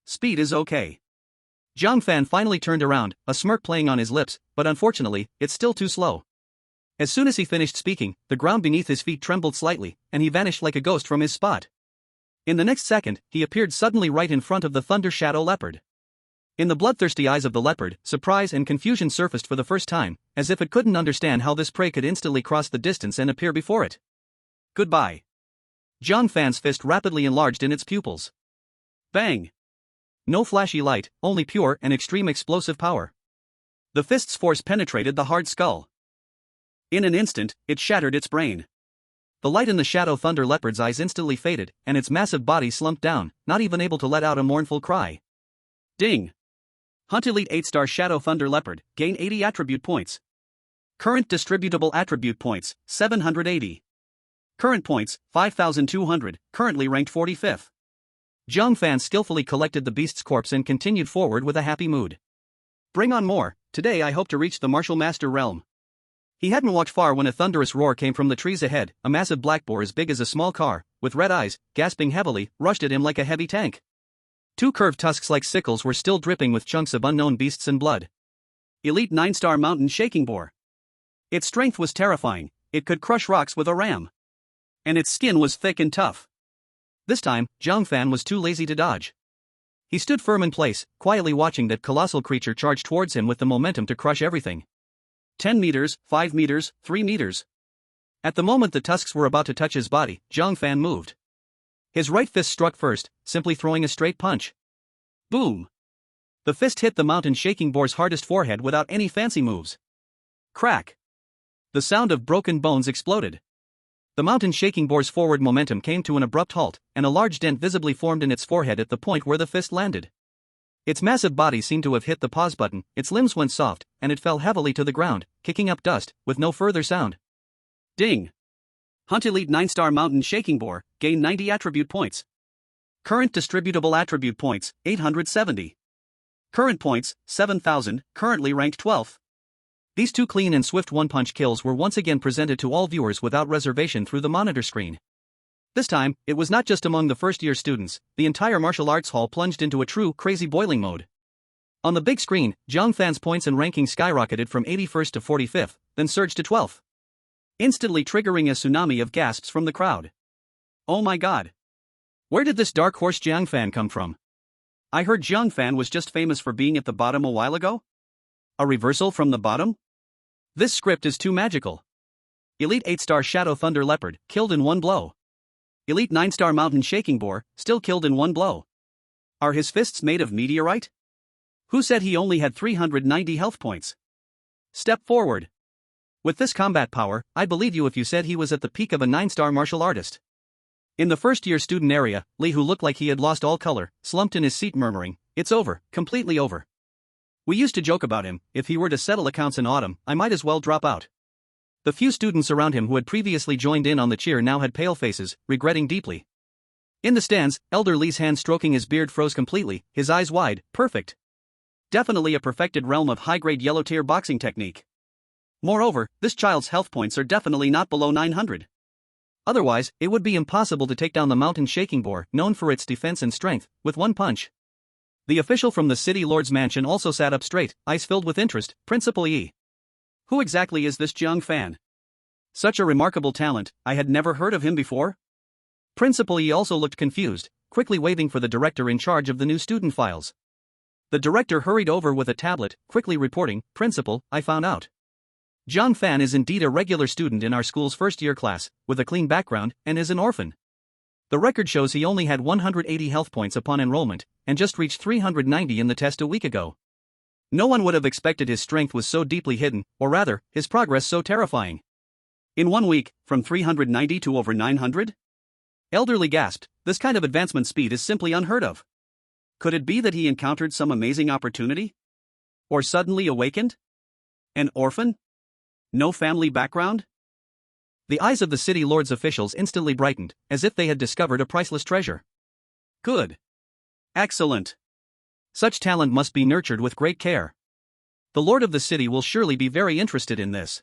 Speed is okay. Jiang Fan finally turned around, a smirk playing on his lips, but unfortunately, it's still too slow. As soon as he finished speaking, the ground beneath his feet trembled slightly, and he vanished like a ghost from his spot. In the next second, he appeared suddenly right in front of the Thunder Shadow Leopard. In the bloodthirsty eyes of the leopard, surprise and confusion surfaced for the first time, as if it couldn't understand how this prey could instantly cross the distance and appear before it. Goodbye. Jiang Fan's fist rapidly enlarged in its pupils. Bang! No flashy light, only pure and extreme explosive power. The fist's force penetrated the hard skull. In an instant, it shattered its brain. The light in the Shadow Thunder Leopard's eyes instantly faded, and its massive body slumped down, not even able to let out a mournful cry. Ding! Hunt Elite 8-star Shadow Thunder Leopard, gain 80 attribute points. Current distributable attribute points, 780. Current points, 5,200, currently ranked 45th. Jiang Fan skillfully collected the beast's corpse and continued forward with a happy mood. Bring on more, today I hope to reach the Martial Master realm. He hadn't walked far when a thunderous roar came from the trees ahead, a massive black boar as big as a small car, with red eyes, gasping heavily, rushed at him like a heavy tank. Two curved tusks like sickles were still dripping with chunks of unknown beasts and blood. Elite 9-star mountain shaking boar. Its strength was terrifying, it could crush rocks with a ram. And its skin was thick and tough. This time, Jiang Fan was too lazy to dodge. He stood firm in place, quietly watching that colossal creature charge towards him with the momentum to crush everything. 10 meters, 5 meters, 3 meters. At the moment the tusks were about to touch his body, Jiang Fan moved. His right fist struck first, simply throwing a straight punch. Boom! The fist hit the mountain shaking boar's hardest forehead without any fancy moves. Crack! The sound of broken bones exploded. The mountain shaking boar's forward momentum came to an abrupt halt, and a large dent visibly formed in its forehead at the point where the fist landed. Its massive body seemed to have hit the pause button, its limbs went soft, and it fell heavily to the ground, kicking up dust, with no further sound. Ding! Hunt Elite 9-star mountain shaking boar, gain 90 attribute points. Current distributable attribute points, 870. Current points, 7,000, currently ranked 12th. These two clean and swift one-punch kills were once again presented to all viewers without reservation through the monitor screen. This time, it was not just among the first-year students, the entire martial arts hall plunged into a true crazy boiling mode. On the big screen, Jiang Fan's points and ranking skyrocketed from 81st to 45th, then surged to 12th. Instantly triggering a tsunami of gasps from the crowd. Oh my god! Where did this dark horse Jiang Fan come from? I heard Jiang Fan was just famous for being at the bottom a while ago? A reversal from the bottom? This script is too magical. Elite 8-star Shadow Thunder Leopard, killed in one blow. Elite 9-star Mountain Shaking Boar, still killed in one blow. Are his fists made of meteorite? Who said he only had 390 health points? Step forward. With this combat power, I'd believe you if you said he was at the peak of a 9-star martial artist. In the first-year student area, Li, who looked like he had lost all color, slumped in his seat murmuring, "It's over, completely over. We used to joke about him, if he were to settle accounts in autumn, I might as well drop out." The few students around him who had previously joined in on the cheer now had pale faces, regretting deeply. In the stands, Elder Li's hand stroking his beard froze completely, his eyes wide. Perfect. Definitely a perfected realm of high-grade yellow-tier boxing technique. Moreover, this child's health points are definitely not below 900. Otherwise, it would be impossible to take down the mountain shaking boar, known for its defense and strength, with one punch. The official from the city lord's mansion also sat up straight, eyes filled with interest. Principal Yi. Who exactly is this Jiang Fan? Such a remarkable talent, I had never heard of him before? Principal Yi also looked confused, quickly waving for the director in charge of the new student files. The director hurried over with a tablet, quickly reporting, "Principal, I found out. Jiang Fan is indeed a regular student in our school's first-year class, with a clean background, and is an orphan. The record shows he only had 180 health points upon enrollment, and just reached 390 in the test a week ago. No one would have expected his strength was so deeply hidden, or rather, his progress so terrifying. In 1 week, from 390 to over 900? Elderly gasped, this kind of advancement speed is simply unheard of. Could it be that he encountered some amazing opportunity? Or suddenly awakened? An orphan? No family background? The eyes of the city lord's officials instantly brightened, as if they had discovered a priceless treasure. Good. Excellent. Such talent must be nurtured with great care. The lord of the city will surely be very interested in this.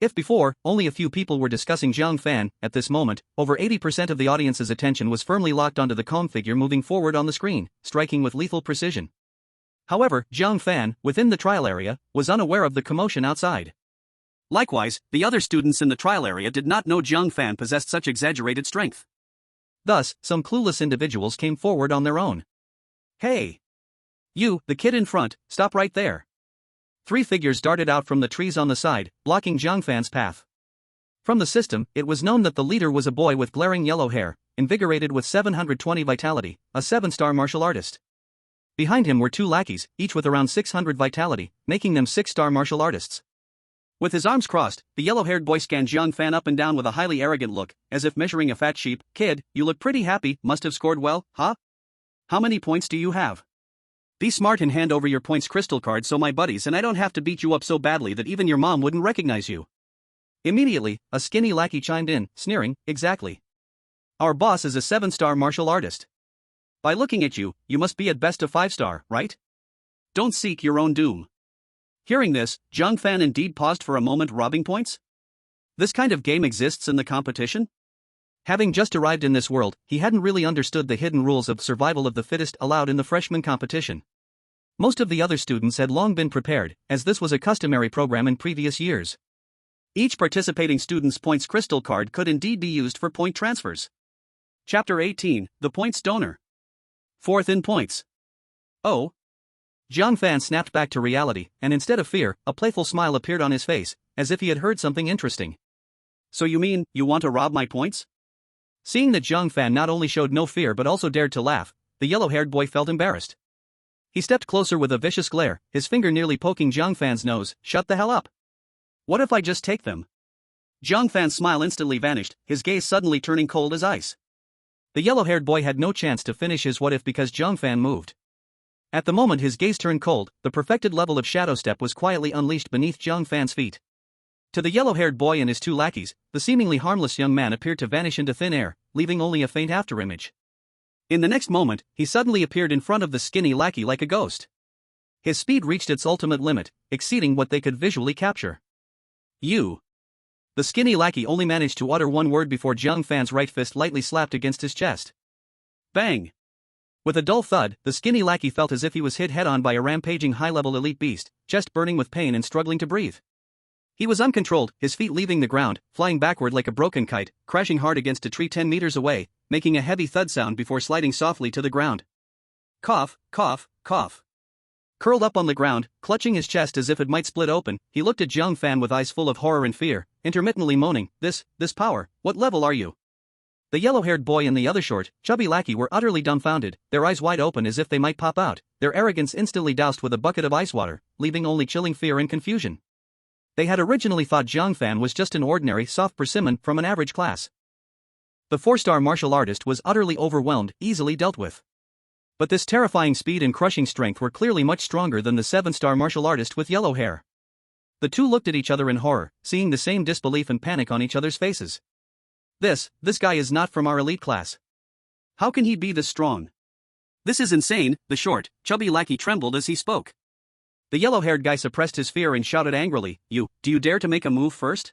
If before, only a few people were discussing Jiang Fan, at this moment, over 80% of the audience's attention was firmly locked onto the calm figure moving forward on the screen, striking with lethal precision. However, Jiang Fan, within the trial area, was unaware of the commotion outside. Likewise, the other students in the trial area did not know Jiang Fan possessed such exaggerated strength. Thus, some clueless individuals came forward on their own. Hey! You, the kid in front, stop right there. 3 figures darted out from the trees on the side, blocking Jiang Fan's path. From the system, it was known that the leader was a boy with glaring yellow hair, invigorated with 720 vitality, a 7-star martial artist. Behind him were 2 lackeys, each with around 600 vitality, making them 6-star martial artists. With his arms crossed, the yellow-haired boy scanned Jiang Fan up and down with a highly arrogant look, as if measuring a fat sheep. Kid, you look pretty happy, must have scored well, huh? How many points do you have? Be smart and hand over your points crystal card so my buddies and I don't have to beat you up so badly that even your mom wouldn't recognize you. Immediately, a skinny lackey chimed in, sneering, exactly. Our boss is a 7-star martial artist. By looking at you, you must be at best a 5-star, right? Don't seek your own doom. Hearing this, Jiang Fan indeed paused for a moment, robbing points? This kind of game exists in the competition? Having just arrived in this world, he hadn't really understood the hidden rules of survival of the fittest allowed in the freshman competition. Most of the other students had long been prepared, as this was a customary program in previous years. Each participating student's points crystal card could indeed be used for point transfers. Chapter 18, The Points Donor. 4th in points. Oh. Jiang Fan snapped back to reality, and instead of fear, a playful smile appeared on his face, as if he had heard something interesting. So you mean, you want to rob my points? Seeing that Jiang Fan not only showed no fear but also dared to laugh, the yellow-haired boy felt embarrassed. He stepped closer with a vicious glare, his finger nearly poking Jiang Fan's nose. Shut the hell up. What if I just take them? Jiang Fan's smile instantly vanished, his gaze suddenly turning cold as ice. The yellow-haired boy had no chance to finish his what if because Jiang Fan moved. At the moment his gaze turned cold, the perfected level of shadow step was quietly unleashed beneath Jiang Fan's feet. To the yellow-haired boy and his 2 lackeys, the seemingly harmless young man appeared to vanish into thin air, leaving only a faint afterimage. In the next moment, he suddenly appeared in front of the skinny lackey like a ghost. His speed reached its ultimate limit, exceeding what they could visually capture. You. The skinny lackey only managed to utter one word before Jiang Fan's right fist lightly slapped against his chest. Bang! With a dull thud, the skinny lackey felt as if he was hit head-on by a rampaging high-level elite beast, chest burning with pain and struggling to breathe. He was uncontrolled, his feet leaving the ground, flying backward like a broken kite, crashing hard against a tree 10 meters away, making a heavy thud sound before sliding softly to the ground. Cough, cough, cough. Curled up on the ground, clutching his chest as if it might split open, he looked at Jiang Fan with eyes full of horror and fear, intermittently moaning, This power, what level are you? The yellow-haired boy and the other short, chubby lackey were utterly dumbfounded, their eyes wide open as if they might pop out, their arrogance instantly doused with a bucket of ice water, leaving only chilling fear and confusion. They had originally thought Jiang Fan was just an ordinary soft persimmon from an average class. The 4-star martial artist was utterly overwhelmed, easily dealt with. But this terrifying speed and crushing strength were clearly much stronger than the 7-star martial artist with yellow hair. The two looked at each other in horror, seeing the same disbelief and panic on each other's faces. This guy is not from our elite class. How can he be this strong? This is insane, the short, chubby lackey trembled as he spoke. The yellow-haired guy suppressed his fear and shouted angrily, do you dare to make a move first?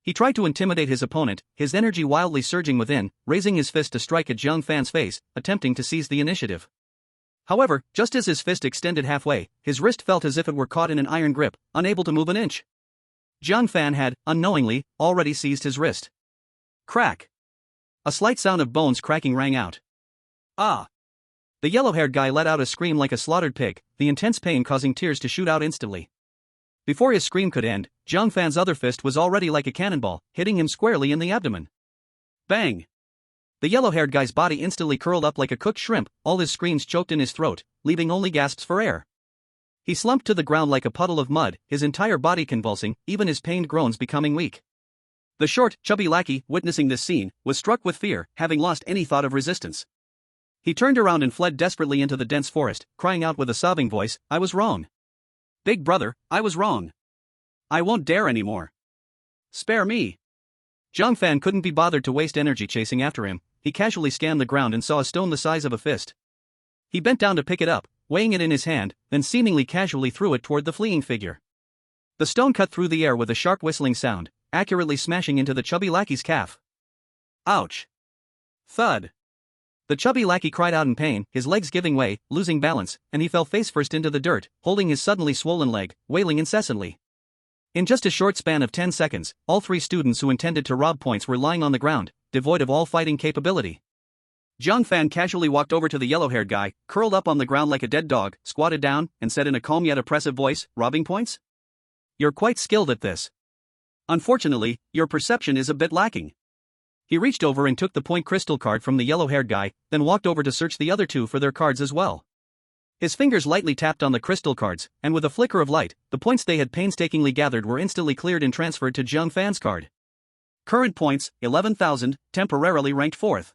He tried to intimidate his opponent, his energy wildly surging within, raising his fist to strike at Jiang Fan's face, attempting to seize the initiative. However, just as his fist extended halfway, his wrist felt as if it were caught in an iron grip, unable to move an inch. Jiang Fan had, unknowingly, already seized his wrist. Crack! A slight sound of bones cracking rang out. Ah! The yellow-haired guy let out a scream like a slaughtered pig, the intense pain causing tears to shoot out instantly. Before his scream could end, Jiang Fan's other fist was already like a cannonball, hitting him squarely in the abdomen. Bang! The yellow-haired guy's body instantly curled up like a cooked shrimp, all his screams choked in his throat, leaving only gasps for air. He slumped to the ground like a puddle of mud, his entire body convulsing, even his pained groans becoming weak. The short, chubby lackey, witnessing this scene, was struck with fear, having lost any thought of resistance. He turned around and fled desperately into the dense forest, crying out with a sobbing voice, I was wrong. Big brother, I was wrong. I won't dare anymore. Spare me. Jiang Fan couldn't be bothered to waste energy chasing after him. He casually scanned the ground and saw a stone the size of a fist. He bent down to pick it up, weighing it in his hand, then seemingly casually threw it toward the fleeing figure. The stone cut through the air with a sharp whistling sound, accurately smashing into the chubby lackey's calf. Ouch! Thud! The chubby lackey cried out in pain, his legs giving way, losing balance, and he fell face-first into the dirt, holding his suddenly swollen leg, wailing incessantly. In just a short span of 10 seconds, all 3 students who intended to rob points were lying on the ground, devoid of all fighting capability. Jiang Fan casually walked over to the yellow-haired guy, curled up on the ground like a dead dog, squatted down, and said in a calm yet oppressive voice, "Robbing points? You're quite skilled at this. Unfortunately, your perception is a bit lacking." He reached over and took the point crystal card from the yellow-haired guy, then walked over to search the other 2 for their cards as well. His fingers lightly tapped on the crystal cards, and with a flicker of light, the points they had painstakingly gathered were instantly cleared and transferred to Jiang Fan's card. Current points, 11,000, temporarily ranked 4th.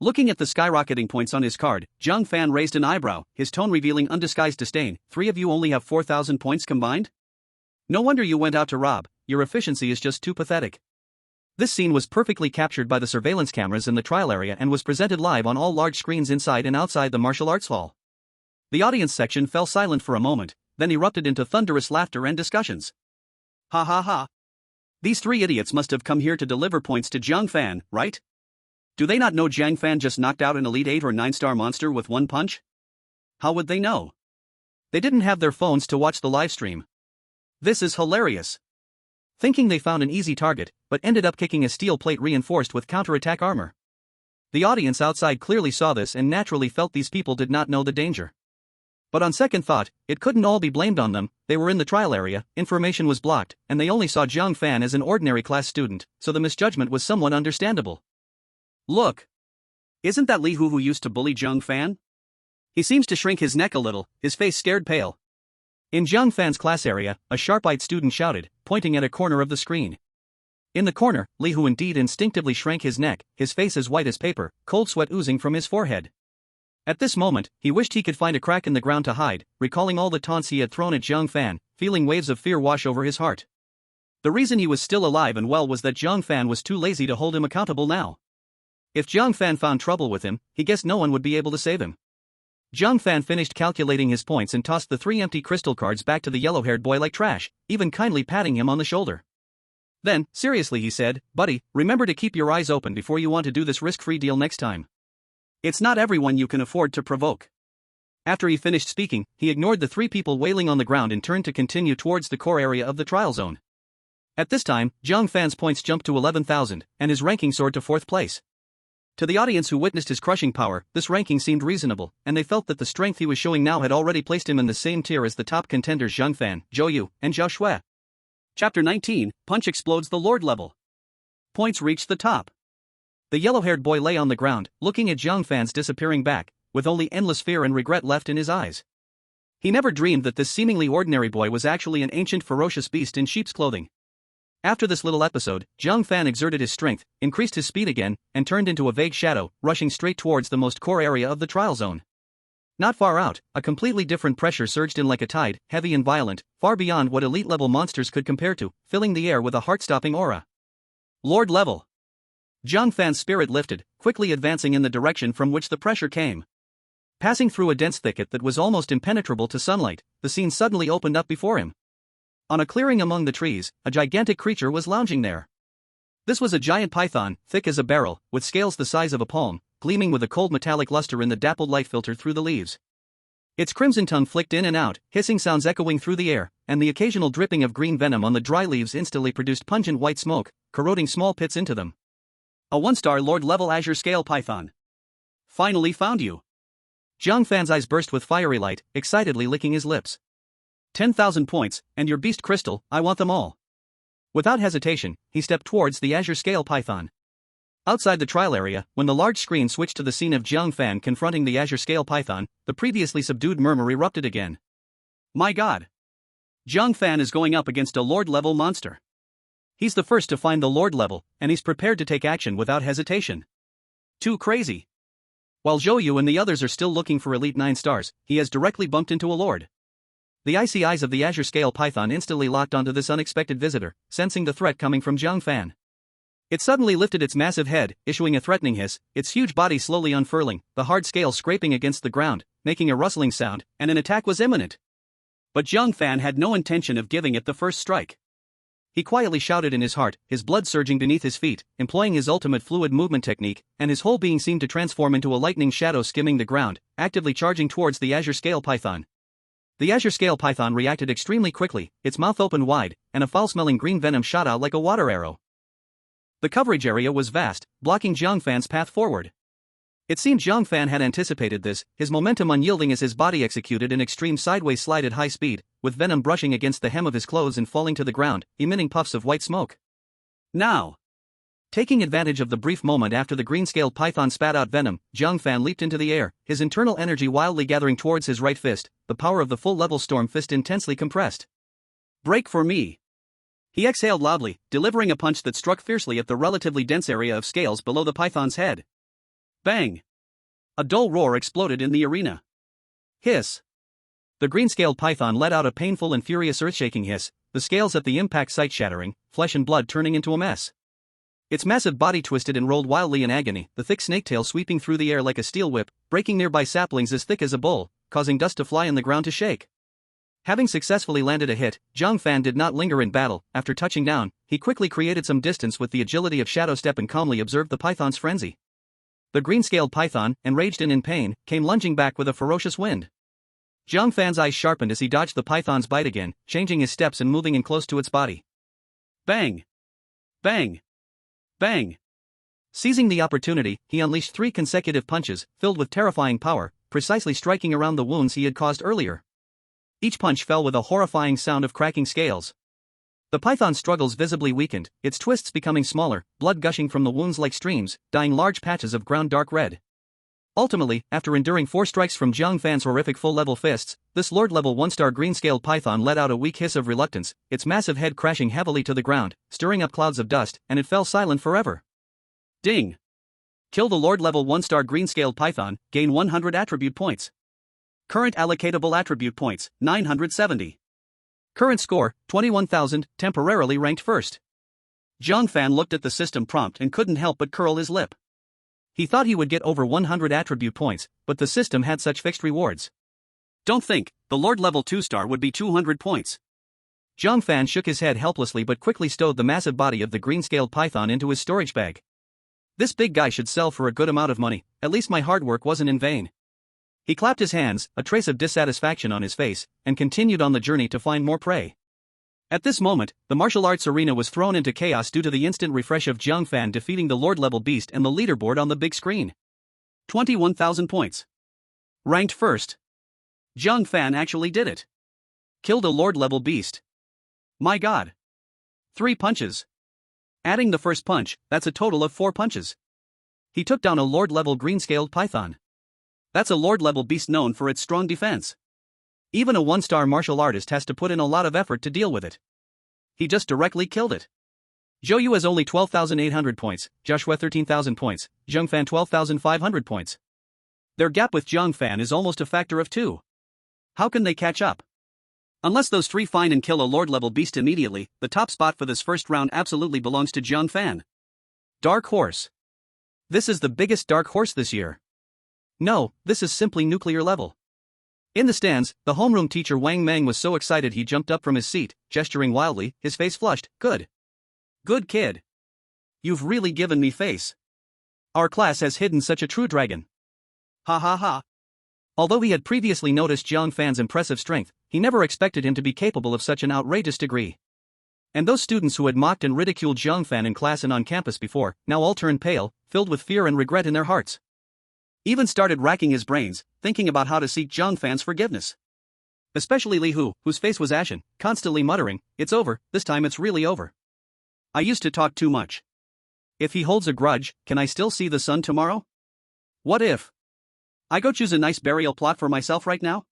Looking at the skyrocketing points on his card, Jiang Fan raised an eyebrow, his tone revealing undisguised disdain. 3 of you only have 4,000 points combined? No wonder you went out to rob, your efficiency is just too pathetic. This scene was perfectly captured by the surveillance cameras in the trial area and was presented live on all large screens inside and outside the martial arts hall. The audience section fell silent for a moment, then erupted into thunderous laughter and discussions. Ha ha ha. These 3 idiots must have come here to deliver points to Jiang Fan, right? Do they not know Jiang Fan just knocked out an elite 8 or 9-star monster with one punch? How would they know? They didn't have their phones to watch the live stream. This is hilarious. Thinking they found an easy target, but ended up kicking a steel plate reinforced with counterattack armor. The audience outside clearly saw this and naturally felt these people did not know the danger. But on second thought, it couldn't all be blamed on them. They were in the trial area, information was blocked, and they only saw Jiang Fan as an ordinary class student, so the misjudgment was somewhat understandable. Look! Isn't that Li Hu who used to bully Jiang Fan? He seems to shrink his neck a little, his face scared pale. In Jiang Fan's class area, a sharp-eyed student shouted, pointing at a corner of the screen. In the corner, Li Hu indeed instinctively shrank his neck, his face as white as paper, cold sweat oozing from his forehead. At this moment, he wished he could find a crack in the ground to hide, recalling all the taunts he had thrown at Jiang Fan, feeling waves of fear wash over his heart. The reason he was still alive and well was that Jiang Fan was too lazy to hold him accountable now. If Jiang Fan found trouble with him, he guessed no one would be able to save him. Jiang Fan finished calculating his points and tossed the 3 empty crystal cards back to the yellow-haired boy like trash, even kindly patting him on the shoulder. Then, seriously he said, "Buddy, remember to keep your eyes open before you want to do this risk-free deal next time. It's not everyone you can afford to provoke." After he finished speaking, he ignored the 3 people wailing on the ground and turned to continue towards the core area of the trial zone. At this time, Jiang Fan's points jumped to 11,000, and his ranking soared to 4th place. To the audience who witnessed his crushing power, this ranking seemed reasonable, and they felt that the strength he was showing now had already placed him in the same tier as the top contenders Jiang Fan, Zhou Yu, and Zhao Shui. Chapter 19, Punch explodes the Lord level. Points reached the top. The yellow-haired boy lay on the ground, looking at Jiang Fan's disappearing back, with only endless fear and regret left in his eyes. He never dreamed that this seemingly ordinary boy was actually an ancient ferocious beast in sheep's clothing. After this little episode, Jiang Fan exerted his strength, increased his speed again, and turned into a vague shadow, rushing straight towards the most core area of the trial zone. Not far out, a completely different pressure surged in like a tide, heavy and violent, far beyond what elite-level monsters could compare to, filling the air with a heart-stopping aura. Lord level. Jiang Fan's spirit lifted, quickly advancing in the direction from which the pressure came. Passing through a dense thicket that was almost impenetrable to sunlight, the scene suddenly opened up before him. On a clearing among the trees, a gigantic creature was lounging there. This was a giant python, thick as a barrel, with scales the size of a palm, gleaming with a cold metallic luster in the dappled light filter through the leaves. Its crimson tongue flicked in and out, hissing sounds echoing through the air, and the occasional dripping of green venom on the dry leaves instantly produced pungent white smoke, corroding small pits into them. A 1-star Lord-level Azure Scale Python. Finally found you. Jiang Fan's eyes burst with fiery light, excitedly licking his lips. 10,000 points, and your beast crystal, I want them all. Without hesitation, he stepped towards the Azure Scale Python. Outside the trial area, when the large screen switched to the scene of Jiang Fan confronting the Azure Scale Python, the previously subdued murmur erupted again. My god! Jiang Fan is going up against a Lord-level monster. He's the first to find the Lord level, and he's prepared to take action without hesitation. Too crazy. While Zhou Yu and the others are still looking for Elite 9 stars, he has directly bumped into a Lord. The icy eyes of the Azure Scale Python instantly locked onto this unexpected visitor, sensing the threat coming from Jiang Fan. It suddenly lifted its massive head, issuing a threatening hiss, its huge body slowly unfurling, the hard scales scraping against the ground, making a rustling sound, and an attack was imminent. But Jiang Fan had no intention of giving it the first strike. He quietly shouted in his heart, his blood surging beneath his feet, employing his ultimate fluid movement technique, and his whole being seemed to transform into a lightning shadow skimming the ground, actively charging towards the azure scale python. The azure scale python reacted extremely quickly, its mouth opened wide, and a foul-smelling green venom shot out like a water arrow. The coverage area was vast, blocking Jiang Fan's path forward. It seemed Jiang Fan had anticipated this, his momentum unyielding as his body executed an extreme sideways slide at high speed, with venom brushing against the hem of his clothes and falling to the ground, emitting puffs of white smoke. Now! Taking advantage of the brief moment after the green-scaled python spat out venom, Jiang Fan leaped into the air, his internal energy wildly gathering towards his right fist, the power of the full-level storm fist intensely compressed. Break for me! He exhaled loudly, delivering a punch that struck fiercely at the relatively dense area of scales below the python's head. Bang! A dull roar exploded in the arena. Hiss! The green-scaled python let out a painful and furious earth-shaking hiss, the scales at the impact site shattering, flesh and blood turning into a mess. Its massive body twisted and rolled wildly in agony, the thick snaketail sweeping through the air like a steel whip, breaking nearby saplings as thick as a bowl, causing dust to fly and the ground to shake. Having successfully landed a hit, Jiang Fan did not linger in battle. After touching down, he quickly created some distance with the agility of shadow step and calmly observed the python's frenzy. The green-scaled python, enraged and in pain, came lunging back with a ferocious wind. Jiang Fan's eyes sharpened as he dodged the python's bite again, changing his steps and moving in close to its body. Bang! Bang! Bang! Seizing the opportunity, he unleashed 3 consecutive punches, filled with terrifying power, precisely striking around the wounds he had caused earlier. Each punch fell with a horrifying sound of cracking scales. The python's struggles visibly weakened, its twists becoming smaller, blood gushing from the wounds like streams, dyeing large patches of ground dark red. Ultimately, after enduring 4 strikes from Jiang Fan's horrific full-level fists, this Lord-level 1-star green-scaled python let out a weak hiss of reluctance, its massive head crashing heavily to the ground, stirring up clouds of dust, and it fell silent forever. Ding! Kill the Lord-level 1-star green-scaled python, gain 100 attribute points. Current allocatable attribute points, 970. Current score, 21,000, temporarily ranked first. Jiang Fan looked at the system prompt and couldn't help but curl his lip. He thought he would get over 100 attribute points, but the system had such fixed rewards. Don't think, the Lord level 2-star would be 200 points. Jiang Fan shook his head helplessly but quickly stowed the massive body of the green-scaled python into his storage bag. This big guy should sell for a good amount of money, at least my hard work wasn't in vain. He clapped his hands, a trace of dissatisfaction on his face, and continued on the journey to find more prey. At this moment, the martial arts arena was thrown into chaos due to the instant refresh of Jiang Fan defeating the Lord-level beast and the leaderboard on the big screen. 21,000 points. Ranked first. Jiang Fan actually did it. Killed a Lord-level beast. My god. 3 punches. Adding the first punch, that's a total of 4 punches. He took down a Lord-level green-scaled python. That's a Lord-level beast known for its strong defense. Even a 1-star martial artist has to put in a lot of effort to deal with it. He just directly killed it. Zhou Yu has only 12,800 points, Joshua 13,000 points, Jiang Fan 12,500 points. Their gap with Jiang Fan is almost a factor of 2. How can they catch up? Unless those 3 find and kill a Lord-level beast immediately, the top spot for this first round absolutely belongs to Jiang Fan. Dark Horse. This is the biggest Dark Horse this year. No, this is simply nuclear level. In the stands, the homeroom teacher Wang Meng was so excited he jumped up from his seat, gesturing wildly, his face flushed. Good. Good kid. You've really given me face. Our class has hidden such a true dragon. Ha ha ha. Although he had previously noticed Jiang Fan's impressive strength, he never expected him to be capable of such an outrageous degree. And those students who had mocked and ridiculed Jiang Fan in class and on campus before, now all turned pale, filled with fear and regret in their hearts. Even started racking his brains, thinking about how to seek Jiang Fan's forgiveness. Especially Li Hu, whose face was ashen, constantly muttering, "It's over, this time it's really over. I used to talk too much. If he holds a grudge, can I still see the sun tomorrow? What if I go choose a nice burial plot for myself right now?"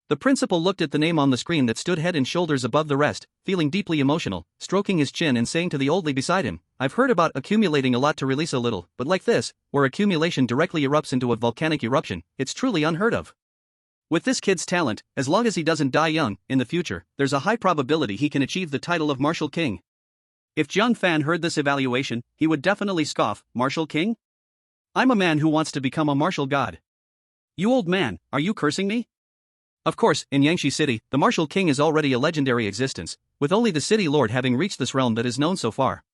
The principal looked at the name on the screen that stood head and shoulders above the rest, feeling deeply emotional, stroking his chin and saying to the oldie beside him, "I've heard about accumulating a lot to release a little, but like this, where accumulation directly erupts into a volcanic eruption, it's truly unheard of. With this kid's talent, as long as he doesn't die young, in the future, there's a high probability he can achieve the title of Martial King." If Jiang Fan heard this evaluation, he would definitely scoff, "Martial King? I'm a man who wants to become a martial god. You old man, are you cursing me?" Of course, in Yangshi City, the Martial King is already a legendary existence, with only the City Lord having reached this realm that is known so far.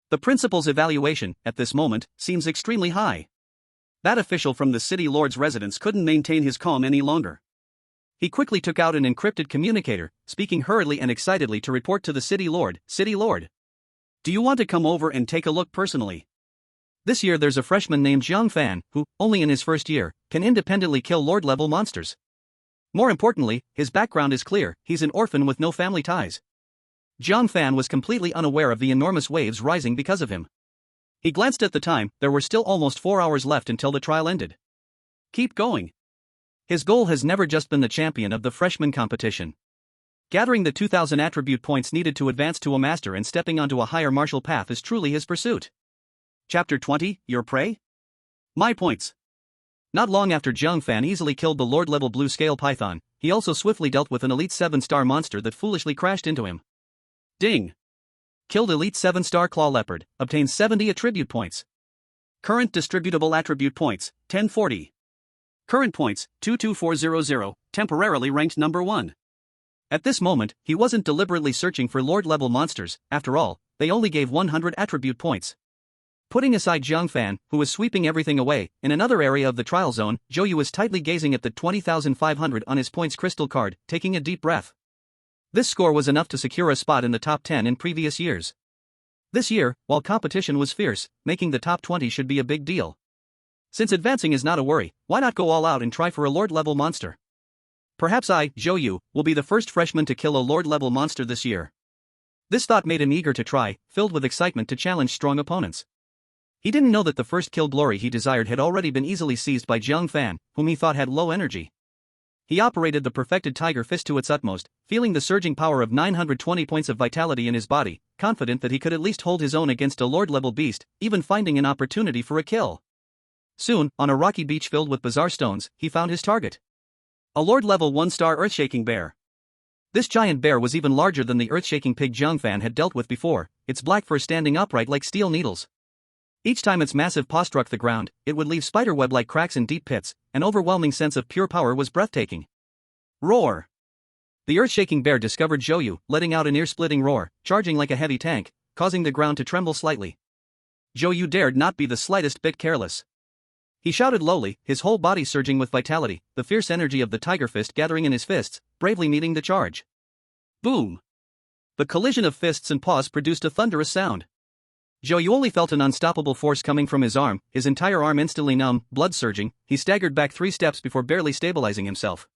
The principal's evaluation, at this moment, seems extremely high. That official from the City Lord's residence couldn't maintain his calm any longer. He quickly took out an encrypted communicator, speaking hurriedly and excitedly to report to the City Lord. City Lord, do you want to come over and take a look personally? This year there's a freshman named Jiang Fan, who, only in his first year, can independently kill Lord-level monsters. More importantly, his background is clear, he's an orphan with no family ties. Jiang Fan was completely unaware of the enormous waves rising because of him. He glanced at the time, there were still almost 4 hours left until the trial ended. Keep going. His goal has never just been the champion of the freshman competition. Gathering the 2,000 attribute points needed to advance to a master and stepping onto a higher martial path is truly his pursuit. Chapter 20, Your Prey? My points. Not long after Jiang Fan easily killed the Lord-level blue scale python, he also swiftly dealt with an elite 7-star monster that foolishly crashed into him. Ding! Killed elite 7-star claw leopard, obtains 70 attribute points. Current distributable attribute points, 1040. Current points, 22400, temporarily ranked number 1. At this moment, he wasn't deliberately searching for Lord-level monsters, after all, they only gave 100 attribute points. Putting aside Jiang Fan, who was sweeping everything away, in another area of the trial zone, Zhou was tightly gazing at the 20,500 on his points crystal card, taking a deep breath. This score was enough to secure a spot in the top 10 in previous years. This year, while competition was fierce, making the top 20 should be a big deal. Since advancing is not a worry, why not go all out and try for a Lord-level monster? Perhaps I, Zhou, will be the first freshman to kill a Lord-level monster this year. This thought made him eager to try, filled with excitement to challenge strong opponents. He didn't know that the first kill glory he desired had already been easily seized by Jiang Fan, whom he thought had low energy. He operated the perfected tiger fist to its utmost, feeling the surging power of 920 points of vitality in his body, confident that he could at least hold his own against a Lord-level beast, even finding an opportunity for a kill. Soon, on a rocky beach filled with bizarre stones, he found his target. A Lord-level 1-star earth-shaking bear. This giant bear was even larger than the earth-shaking pig Jiang Fan had dealt with before, its black fur standing upright like steel needles. Each time its massive paw struck the ground, it would leave spiderweb-like cracks in deep pits. An overwhelming sense of pure power was breathtaking. Roar! The earth-shaking bear discovered Zhou, letting out an ear-splitting roar, charging like a heavy tank, causing the ground to tremble slightly. Zhou dared not be the slightest bit careless. He shouted lowly, his whole body surging with vitality, the fierce energy of the tiger fist gathering in his fists, bravely meeting the charge. Boom! The collision of fists and paws produced a thunderous sound. Zhou only felt an unstoppable force coming from his arm, his entire arm instantly numb, blood surging. He staggered back 3 steps before barely stabilizing himself.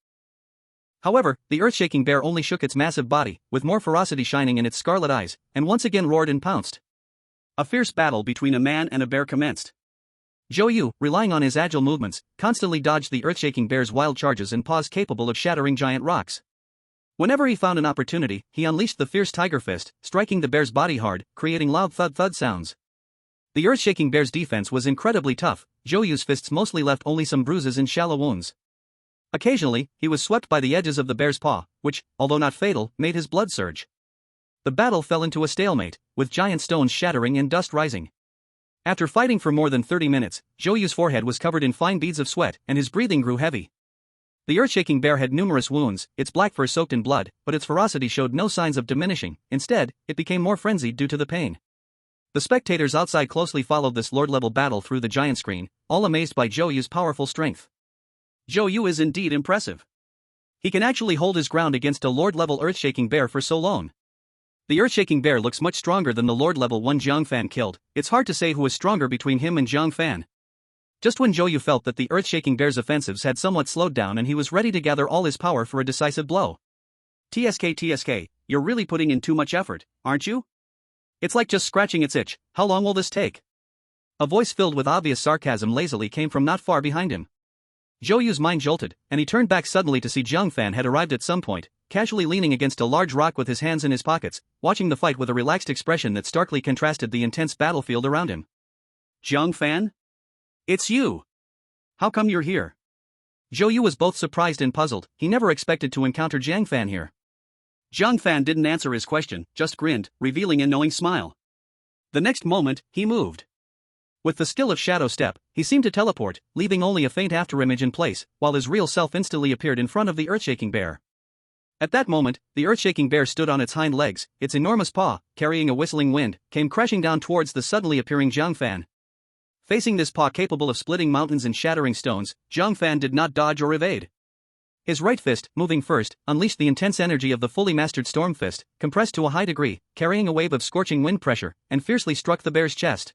However, the earth-shaking bear only shook its massive body, with more ferocity shining in its scarlet eyes, and once again roared and pounced. A fierce battle between a man and a bear commenced. Zhou, relying on his agile movements, constantly dodged the earth-shaking bear's wild charges and paws capable of shattering giant rocks. Whenever he found an opportunity, he unleashed the fierce tiger fist, striking the bear's body hard, creating loud thud-thud sounds. The earth-shaking bear's defense was incredibly tough. Zhou's fists mostly left only some bruises and shallow wounds. Occasionally, he was swept by the edges of the bear's paw, which, although not fatal, made his blood surge. The battle fell into a stalemate, with giant stones shattering and dust rising. After fighting for more than 30 minutes, Zhou's forehead was covered in fine beads of sweat, and his breathing grew heavy. The earth-shaking bear had numerous wounds, its black fur soaked in blood, but its ferocity showed no signs of diminishing. Instead, it became more frenzied due to the pain. The spectators outside closely followed this Lord-level battle through the giant screen, all amazed by Zhou's powerful strength. Zhou is indeed impressive. He can actually hold his ground against a Lord-level earth-shaking bear for so long. The earth-shaking bear looks much stronger than the Lord-level one Jiang Fan killed. It's hard to say who is stronger between him and Jiang Fan. Just when Zhou felt that the earth-shaking bear's offensives had somewhat slowed down and he was ready to gather all his power for a decisive blow. TSK, you're really putting in too much effort, aren't you? It's like just scratching its itch. How long will this take? A voice filled with obvious sarcasm lazily came from not far behind him. Zhou's mind jolted, and he turned back suddenly to see Jiang Fan had arrived at some point, casually leaning against a large rock with his hands in his pockets, watching the fight with a relaxed expression that starkly contrasted the intense battlefield around him. Jiang Fan? It's you! How come you're here? Zhou was both surprised and puzzled. He never expected to encounter Jiang Fan here. Jiang Fan didn't answer his question, just grinned, revealing a knowing smile. The next moment, he moved. With the skill of Shadow Step, he seemed to teleport, leaving only a faint afterimage in place, while his real self instantly appeared in front of the earth-shaking bear. At that moment, the earth-shaking bear stood on its hind legs, its enormous paw, carrying a whistling wind, came crashing down towards the suddenly appearing Jiang Fan. Facing this paw capable of splitting mountains and shattering stones, Jiang Fan did not dodge or evade. His right fist, moving first, unleashed the intense energy of the fully mastered Storm Fist, compressed to a high degree, carrying a wave of scorching wind pressure, and fiercely struck the bear's chest.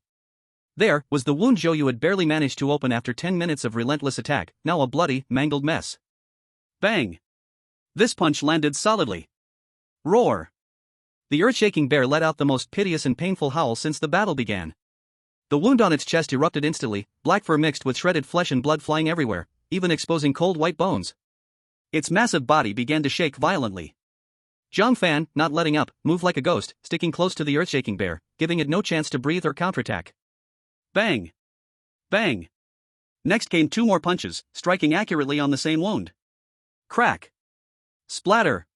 There was the wound Zhou Yu had barely managed to open after 10 minutes of relentless attack, now a bloody, mangled mess. Bang! This punch landed solidly. Roar! The earth-shaking bear let out the most piteous and painful howl since the battle began. The wound on its chest erupted instantly, black fur mixed with shredded flesh and blood flying everywhere, even exposing cold white bones. Its massive body began to shake violently. Jiang Fan, not letting up, moved like a ghost, sticking close to the earth-shaking bear, giving it no chance to breathe or counterattack. Bang! Bang! Next came 2 more punches, striking accurately on the same wound. Crack! Splatter!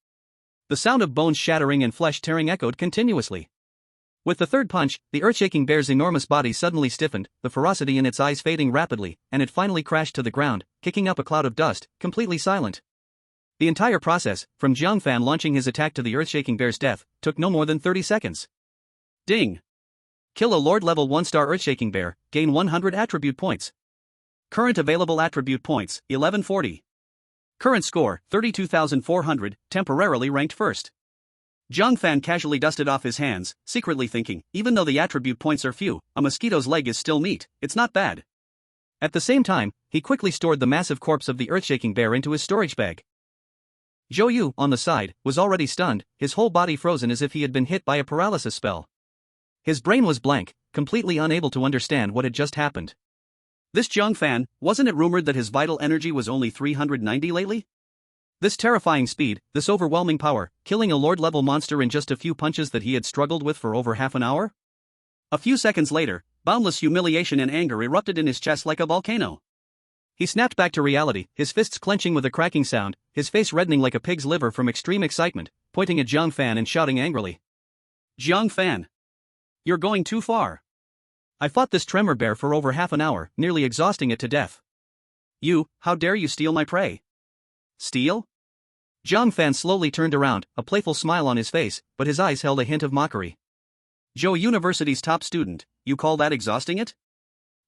The sound of bones shattering and flesh tearing echoed continuously. With the third punch, the earth-shaking bear's enormous body suddenly stiffened, the ferocity in its eyes fading rapidly, and it finally crashed to the ground, kicking up a cloud of dust, completely silent. The entire process, from Jiang Fan launching his attack to the earth-shaking bear's death, took no more than 30 seconds. Ding! Kill a Lord level 1-star earth-shaking bear, gain 100 attribute points. Current available attribute points, 1140. Current score, 32,400, temporarily ranked first. Jiang Fan casually dusted off his hands, secretly thinking, even though the attribute points are few, a mosquito's leg is still meat, it's not bad. At the same time, he quickly stored the massive corpse of the earth-shaking bear into his storage bag. Zhou Yu, on the side, was already stunned, his whole body frozen as if he had been hit by a paralysis spell. His brain was blank, completely unable to understand what had just happened. This Jiang Fan, wasn't it rumored that his vital energy was only 390 lately? This terrifying speed, this overwhelming power, killing a Lord-level monster in just a few punches that he had struggled with for over half an hour? A few seconds later, boundless humiliation and anger erupted in his chest like a volcano. He snapped back to reality, his fists clenching with a cracking sound, his face reddening like a pig's liver from extreme excitement, pointing at Jiang Fan and shouting angrily. Jiang Fan! You're going too far. I fought this tremor bear for over half an hour, nearly exhausting it to death. You, how dare you steal my prey? Steal? Jiang Fan slowly turned around, a playful smile on his face, but his eyes held a hint of mockery. Zhou University's top student, you call that exhausting it?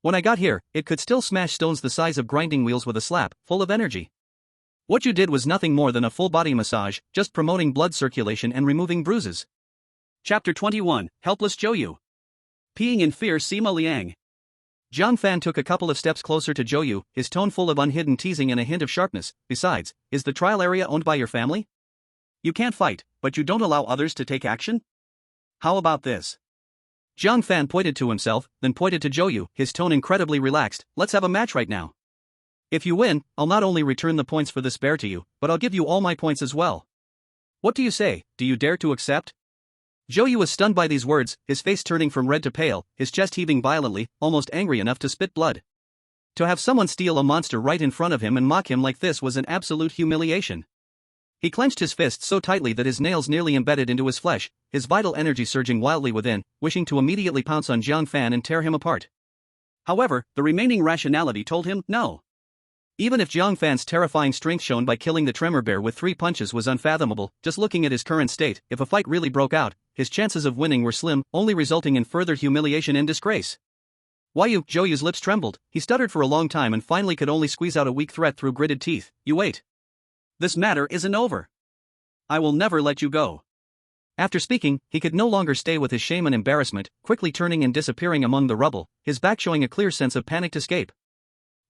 When I got here, it could still smash stones the size of grinding wheels with a slap, full of energy. What you did was nothing more than a full body massage, just promoting blood circulation and removing bruises. Chapter 21, Helpless Zhou Yu. Peeing in fear Sima Liang. Jiang Fan took a couple of steps closer to Zhou Yu, his tone full of unhidden teasing and a hint of sharpness. Besides, is the trial area owned by your family? You can't fight, but you don't allow others to take action? How about this? Jiang Fan pointed to himself, then pointed to Zhou Yu, his tone incredibly relaxed. Let's have a match right now. If you win, I'll not only return the points for this bear to you, but I'll give you all my points as well. What do you say, do you dare to accept? Zhou Yu was stunned by these words, his face turning from red to pale, his chest heaving violently, almost angry enough to spit blood. To have someone steal a monster right in front of him and mock him like this was an absolute humiliation. He clenched his fists so tightly that his nails nearly embedded into his flesh, his vital energy surging wildly within, wishing to immediately pounce on Jiang Fan and tear him apart. However, the remaining rationality told him no. Even if Jiang Fan's terrifying strength shown by killing the tremor bear with 3 punches was unfathomable, just looking at his current state, if a fight really broke out, his chances of winning were slim, only resulting in further humiliation and disgrace. Zhou Yu's lips trembled, he stuttered for a long time and finally could only squeeze out a weak threat through gritted teeth. You wait. This matter isn't over. I will never let you go. After speaking, he could no longer stay with his shame and embarrassment, quickly turning and disappearing among the rubble, his back showing a clear sense of panicked escape.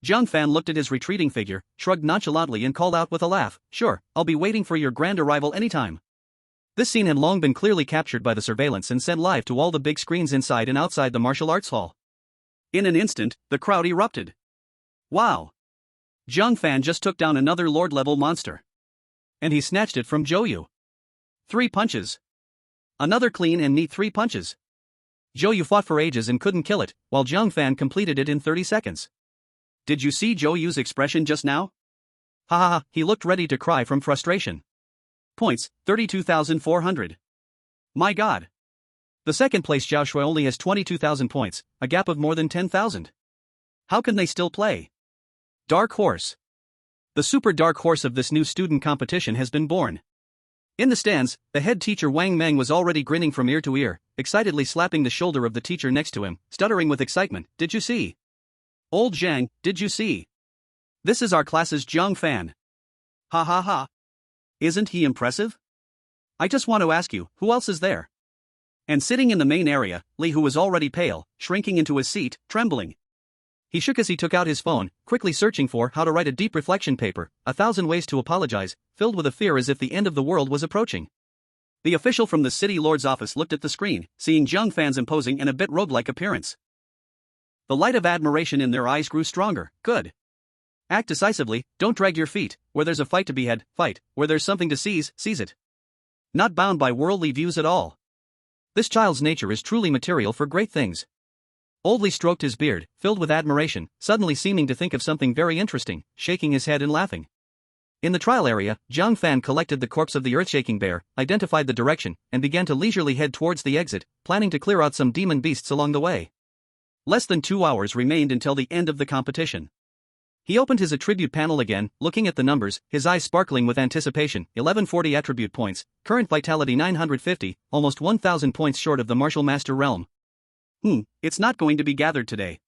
Jiang Fan looked at his retreating figure, shrugged nonchalantly and called out with a laugh, Sure, I'll be waiting for your grand arrival anytime. This scene had long been clearly captured by the surveillance and sent live to all the big screens inside and outside the martial arts hall. In an instant, the crowd erupted. Wow! Jiang Fan just took down another Lord-level monster. And he snatched it from Zhou Yu. 3 punches. Another clean and neat 3 punches. Zhou Yu fought for ages and couldn't kill it, while Jiang Fan completed it in 30 seconds. Did you see Zhou Yu's expression just now? Ha ha ha, he looked ready to cry from frustration. Points, 32,400. My god. The second place Zhao Shui only has 22,000 points, a gap of more than 10,000. How can they still play? Dark Horse. The super dark horse of this new student competition has been born. In the stands, the head teacher Wang Meng was already grinning from ear to ear, excitedly slapping the shoulder of the teacher next to him, stuttering with excitement. Did you see? Old Zhang, did you see? This is our class's Jiang Fan. Ha ha ha. Isn't he impressive? I just want to ask you, who else is there? And sitting in the main area, Li, who was already pale, shrinking into his seat, trembling. He shook as he took out his phone, quickly searching for how to write a deep reflection paper, 1,000 ways to apologize, filled with a fear as if the end of the world was approaching. The official from the city lord's office looked at the screen, seeing Jiang Fan's imposing and a bit rogue-like appearance. The light of admiration in their eyes grew stronger. Good. Act decisively, don't drag your feet. Where there's a fight to be had, fight. Where there's something to seize it. Not bound by worldly views at all. This child's nature is truly material for great things. Old Li stroked his beard, filled with admiration, suddenly seeming to think of something very interesting, shaking his head and laughing. In the trial area, Jiang Fan collected the corpse of the earth-shaking bear, identified the direction, and began to leisurely head towards the exit, planning to clear out some demon beasts along the way. Less than 2 hours remained until the end of the competition. He opened his attribute panel again, looking at the numbers, his eyes sparkling with anticipation. 1140 attribute points, current vitality 950, almost 1,000 points short of the martial master realm. It's not going to be gathered today.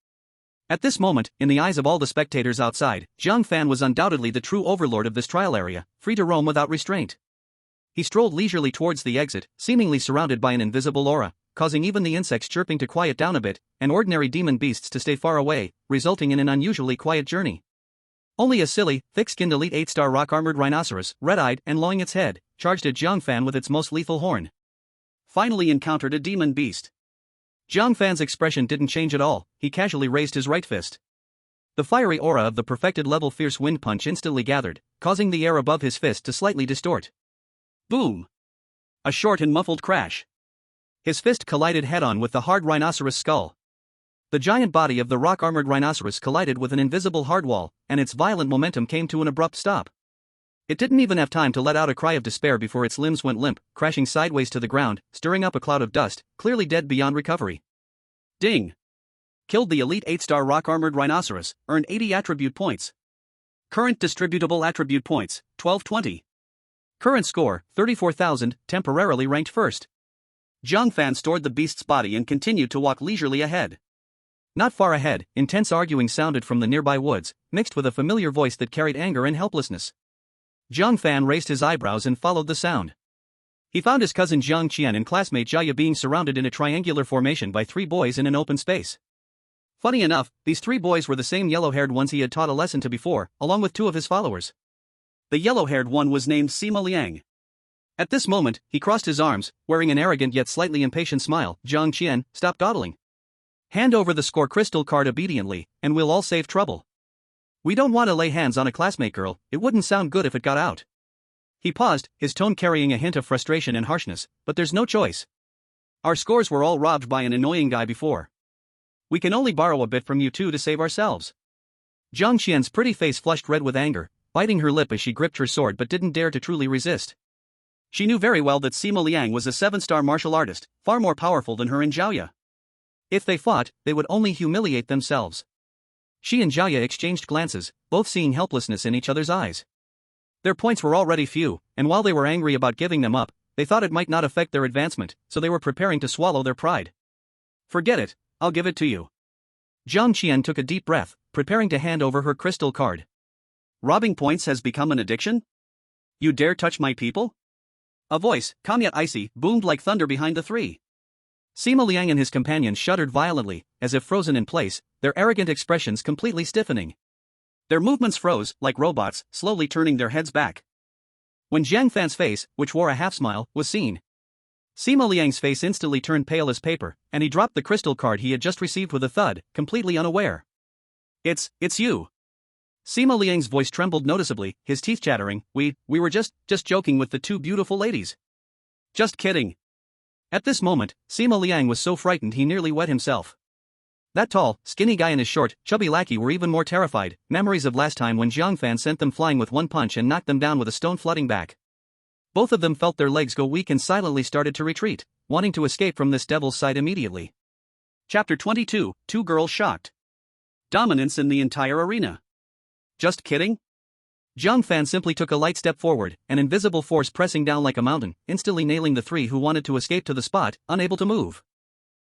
At this moment, in the eyes of all the spectators outside, Jiang Fan was undoubtedly the true overlord of this trial area, free to roam without restraint. He strolled leisurely towards the exit, seemingly surrounded by an invisible aura, causing even the insects chirping to quiet down a bit, and ordinary demon beasts to stay far away, resulting in an unusually quiet journey. Only a silly, thick-skinned elite 8-star rock-armored rhinoceros, red-eyed and lowing its head, charged at Jiang Fan with its most lethal horn. Finally encountered a demon beast. Jiang Fan's expression didn't change at all, he casually raised his right fist. The fiery aura of the perfected level fierce wind punch instantly gathered, causing the air above his fist to slightly distort. Boom! A short and muffled crash. His fist collided head-on with the hard rhinoceros skull. The giant body of the rock-armored rhinoceros collided with an invisible hard wall, and its violent momentum came to an abrupt stop. It didn't even have time to let out a cry of despair before its limbs went limp, crashing sideways to the ground, stirring up a cloud of dust, clearly dead beyond recovery. Ding! Killed the elite 8-star rock-armored rhinoceros, earned 80 attribute points. Current distributable attribute points, 1220. Current score, 34,000, temporarily ranked first. Jiang Fan stored the beast's body and continued to walk leisurely ahead. Not far ahead, intense arguing sounded from the nearby woods, mixed with a familiar voice that carried anger and helplessness. Jiang Fan raised his eyebrows and followed the sound. He found his cousin Jiang Qian and classmate Jia being surrounded in a triangular formation by 3 boys in an open space. Funny enough, these 3 boys were the same yellow-haired ones he had taught a lesson to before, along with 2 of his followers. The yellow-haired one was named Sima Liang. At this moment, he crossed his arms, wearing an arrogant yet slightly impatient smile. Jiang Qian, stop dawdling. Hand over the score crystal card obediently, and we'll all save trouble. We don't want to lay hands on a classmate girl, it wouldn't sound good if it got out. He paused, his tone carrying a hint of frustration and harshness, but there's no choice. Our scores were all robbed by an annoying guy before. We can only borrow a bit from you two to save ourselves. Jiang Qian's pretty face flushed red with anger, biting her lip as she gripped her sword but didn't dare to truly resist. She knew very well that Sima Liang was a 7-star martial artist, far more powerful than her and Zhaoya. If they fought, they would only humiliate themselves. She and Zhaoya exchanged glances, both seeing helplessness in each other's eyes. Their points were already few, and while they were angry about giving them up, they thought it might not affect their advancement, so they were preparing to swallow their pride. Forget it, I'll give it to you. Jiang Qian took a deep breath, preparing to hand over her crystal card. Robbing points has become an addiction? You dare touch my people? A voice, calm yet icy, boomed like thunder behind the 3. Sima Liang and his companions shuddered violently, as if frozen in place, their arrogant expressions completely stiffening. Their movements froze, like robots, slowly turning their heads back. When Jiang Fan's face, which wore a half-smile, was seen, Sima Liang's face instantly turned pale as paper, and he dropped the crystal card he had just received with a thud, completely unaware. It's you. Sima Liang's voice trembled noticeably, his teeth chattering. We were just joking with the 2 beautiful ladies. Just kidding. At this moment, Sima Liang was so frightened he nearly wet himself. That tall, skinny guy and his short, chubby lackey were even more terrified, memories of last time when Jiang Fan sent them flying with 1 punch and knocked them down with a stone flooding back. Both of them felt their legs go weak and silently started to retreat. wanting to escape from this devil's sight immediately. Chapter 22, Two Girls Shocked. Dominance in the entire arena. Just kidding? Jiang Fan simply took a light step forward, an invisible force pressing down like a mountain, instantly nailing the three who wanted to escape to the spot, unable to move.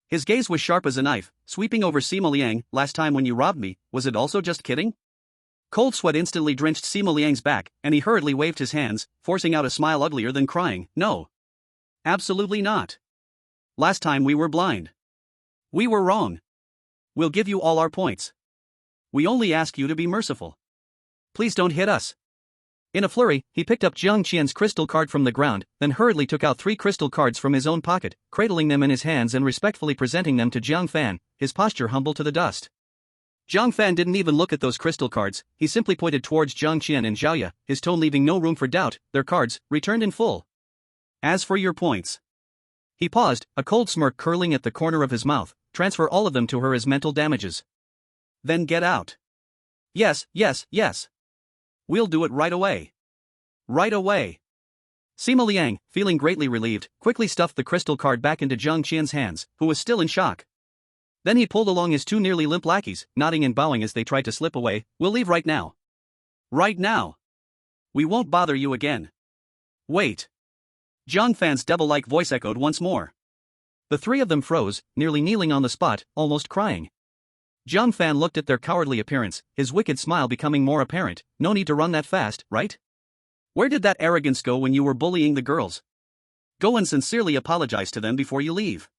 His gaze was sharp as a knife, sweeping over Sima Liang. Last time when you robbed me, was it also just kidding? Cold sweat instantly drenched Sima Liang's back, and he hurriedly waved his hands, forcing out a smile uglier than crying. No. Absolutely not. Last time we were blind. We were wrong. We'll give you all our points. We only ask you to be merciful. Please don't hit us. In a flurry, he picked up Jiang Qian's crystal card from the ground, then hurriedly took out 3 crystal cards from his own pocket, cradling them in his hands and respectfully presenting them to Jiang Fan, his posture humble to the dust. Jiang Fan didn't even look at those crystal cards, he simply pointed towards Jiang Qian and Zhaoya, his tone leaving no room for doubt. Their cards, returned in full. As for your points. He paused, a cold smirk curling at the corner of his mouth. Transfer all of them to her as mental damages. Then get out. Yes, yes, yes. We'll do it right away. Right away. Sima Liang, feeling greatly relieved, quickly stuffed the crystal card back into Jiang Qian's hands, who was still in shock. Then he pulled along his 2 nearly limp lackeys, nodding and bowing as they tried to slip away. We'll leave right now. Right now. We won't bother you again. Wait. Jiang Fan's devil-like voice echoed once more. The 3 of them froze, nearly kneeling on the spot, almost crying. Jiang Fan looked at their cowardly appearance, his wicked smile becoming more apparent. No need to run that fast, right? Where did that arrogance go when you were bullying the girls? Go and sincerely apologize to them before you leave.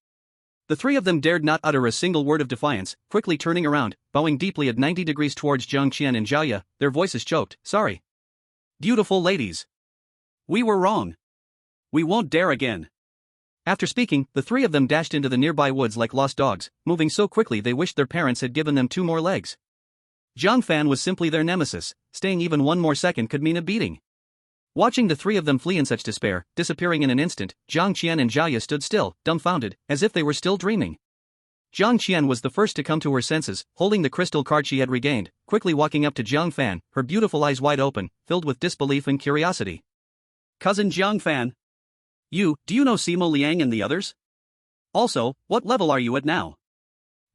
The 3 of them dared not utter a single word of defiance, quickly turning around, bowing deeply at 90 degrees towards Jiang Qian and Zhaoya, their voices choked. Sorry. Beautiful ladies. We were wrong. We won't dare again. After speaking, the 3 of them dashed into the nearby woods like lost dogs, moving so quickly they wished their parents had given them 2 more legs. Jiang Fan was simply their nemesis, staying even 1 more second could mean a beating. Watching the 3 of them flee in such despair, disappearing in an instant, Jiang Qian and Zhaoya stood still, dumbfounded, as if they were still dreaming. Jiang Qian was the first to come to her senses, holding the crystal card she had regained, quickly walking up to Jiang Fan, her beautiful eyes wide open, filled with disbelief and curiosity. Cousin Jiang Fan. Do you know Sima Liang and the others? Also, what level are you at now?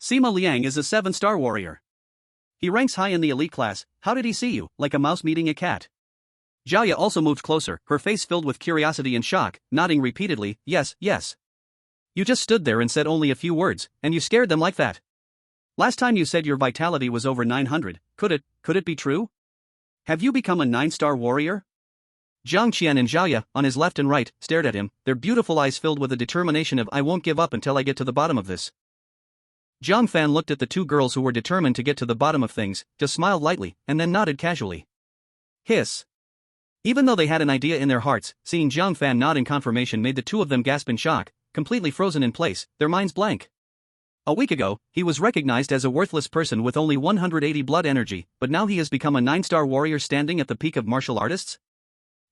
Sima Liang is a 7-star warrior. He ranks high in the elite class. How did he see you, like a mouse meeting a cat? Zhaoya also moved closer, her face filled with curiosity and shock, nodding repeatedly. Yes, yes. You just stood there and said only a few words, and you scared them like that. Last time you said your vitality was over 900, could it be true? Have you become a 9-star warrior? Jiang Qian and Zhaoya, on his left and right, stared at him, their beautiful eyes filled with a determination of I won't give up until I get to the bottom of this. Jiang Fan looked at the 2 girls who were determined to get to the bottom of things, just smiled lightly, and then nodded casually. Hiss. Even though they had an idea in their hearts, seeing Jiang Fan nod in confirmation made the 2 of them gasp in shock, completely frozen in place, their minds blank. A week ago, he was recognized as a worthless person with only 180 blood energy, but now he has become a 9-star warrior standing at the peak of martial artists?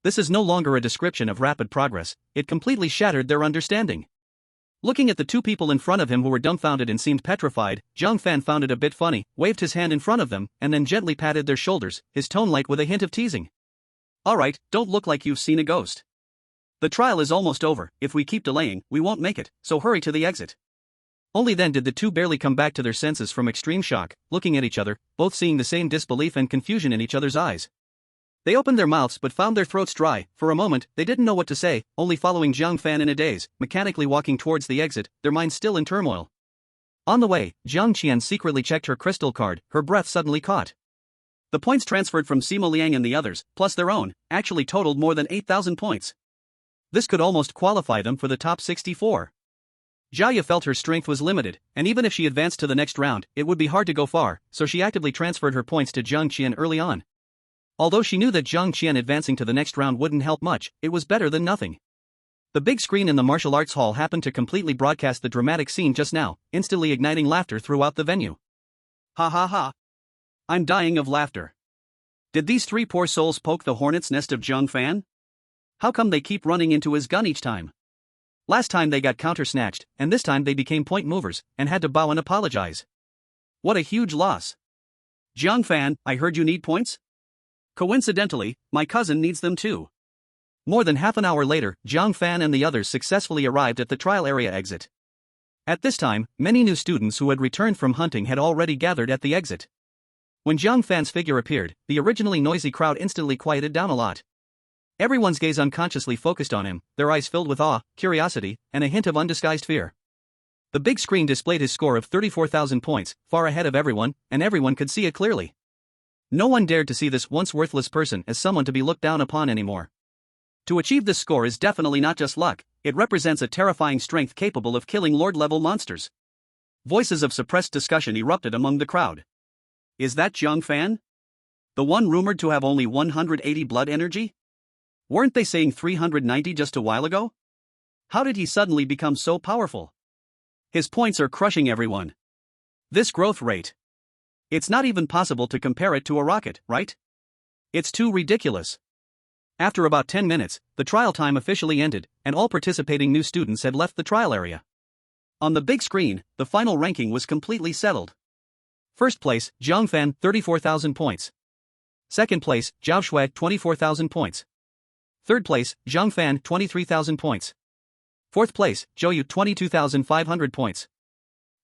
This is no longer a description of rapid progress, it completely shattered their understanding. Looking at the 2 people in front of him who were dumbfounded and seemed petrified, Jiang Fan found it a bit funny, waved his hand in front of them, and then gently patted their shoulders, his tone light with a hint of teasing. Alright, don't look like you've seen a ghost. The trial is almost over. If we keep delaying, we won't make it, so hurry to the exit. Only then did the 2 barely come back to their senses from extreme shock, looking at each other, both seeing the same disbelief and confusion in each other's eyes. They opened their mouths but found their throats dry. For a moment, they didn't know what to say, only following Jiang Fan in a daze, mechanically walking towards the exit, their minds still in turmoil. On the way, Jiang Qian secretly checked her crystal card, her breath suddenly caught. The points transferred from Sima Liang and the others, plus their own, actually totaled more than 8,000 points. This could almost qualify them for the top 64. Zhaoya felt her strength was limited, and even if she advanced to the next round, it would be hard to go far, so she actively transferred her points to Jiang Qian early on. Although she knew that Jiang Qian advancing to the next round wouldn't help much, it was better than nothing. The big screen in the martial arts hall happened to completely broadcast the dramatic scene just now, instantly igniting laughter throughout the venue. Ha ha ha. I'm dying of laughter. Did these 3 poor souls poke the hornet's nest of Jiang Fan? How come they keep running into his gun each time? Last time they got counter-snatched, and this time they became point movers, and had to bow and apologize. What a huge loss. Jiang Fan, I heard you need points? Coincidentally, my cousin needs them too. More than half an hour later, Jiang Fan and the others successfully arrived at the trial area exit. At this time, many new students who had returned from hunting had already gathered at the exit. When Jiang Fan's figure appeared, the originally noisy crowd instantly quieted down a lot. Everyone's gaze unconsciously focused on him, their eyes filled with awe, curiosity, and a hint of undisguised fear. The big screen displayed his score of 34,000 points, far ahead of everyone, and everyone could see it clearly. No one dared to see this once worthless person as someone to be looked down upon anymore. To achieve this score is definitely not just luck, it represents a terrifying strength capable of killing Lord-level monsters. Voices of suppressed discussion erupted among the crowd. Is that Jiang Fan? The one rumored to have only 180 blood energy? Weren't they saying 390 just a while ago? How did he suddenly become so powerful? His points are crushing everyone. This growth rate. It's not even possible to compare it to a rocket, right? It's too ridiculous. After about 10 minutes, the trial time officially ended, and all participating new students had left the trial area. On the big screen, the final ranking was completely settled. First place, Jiang Fan, 34,000 points. Second place, Zhao Shui, 24,000 points. Third place, Jiang Fan, 23,000 points. Fourth place, Zhou Yu, 22,500 points.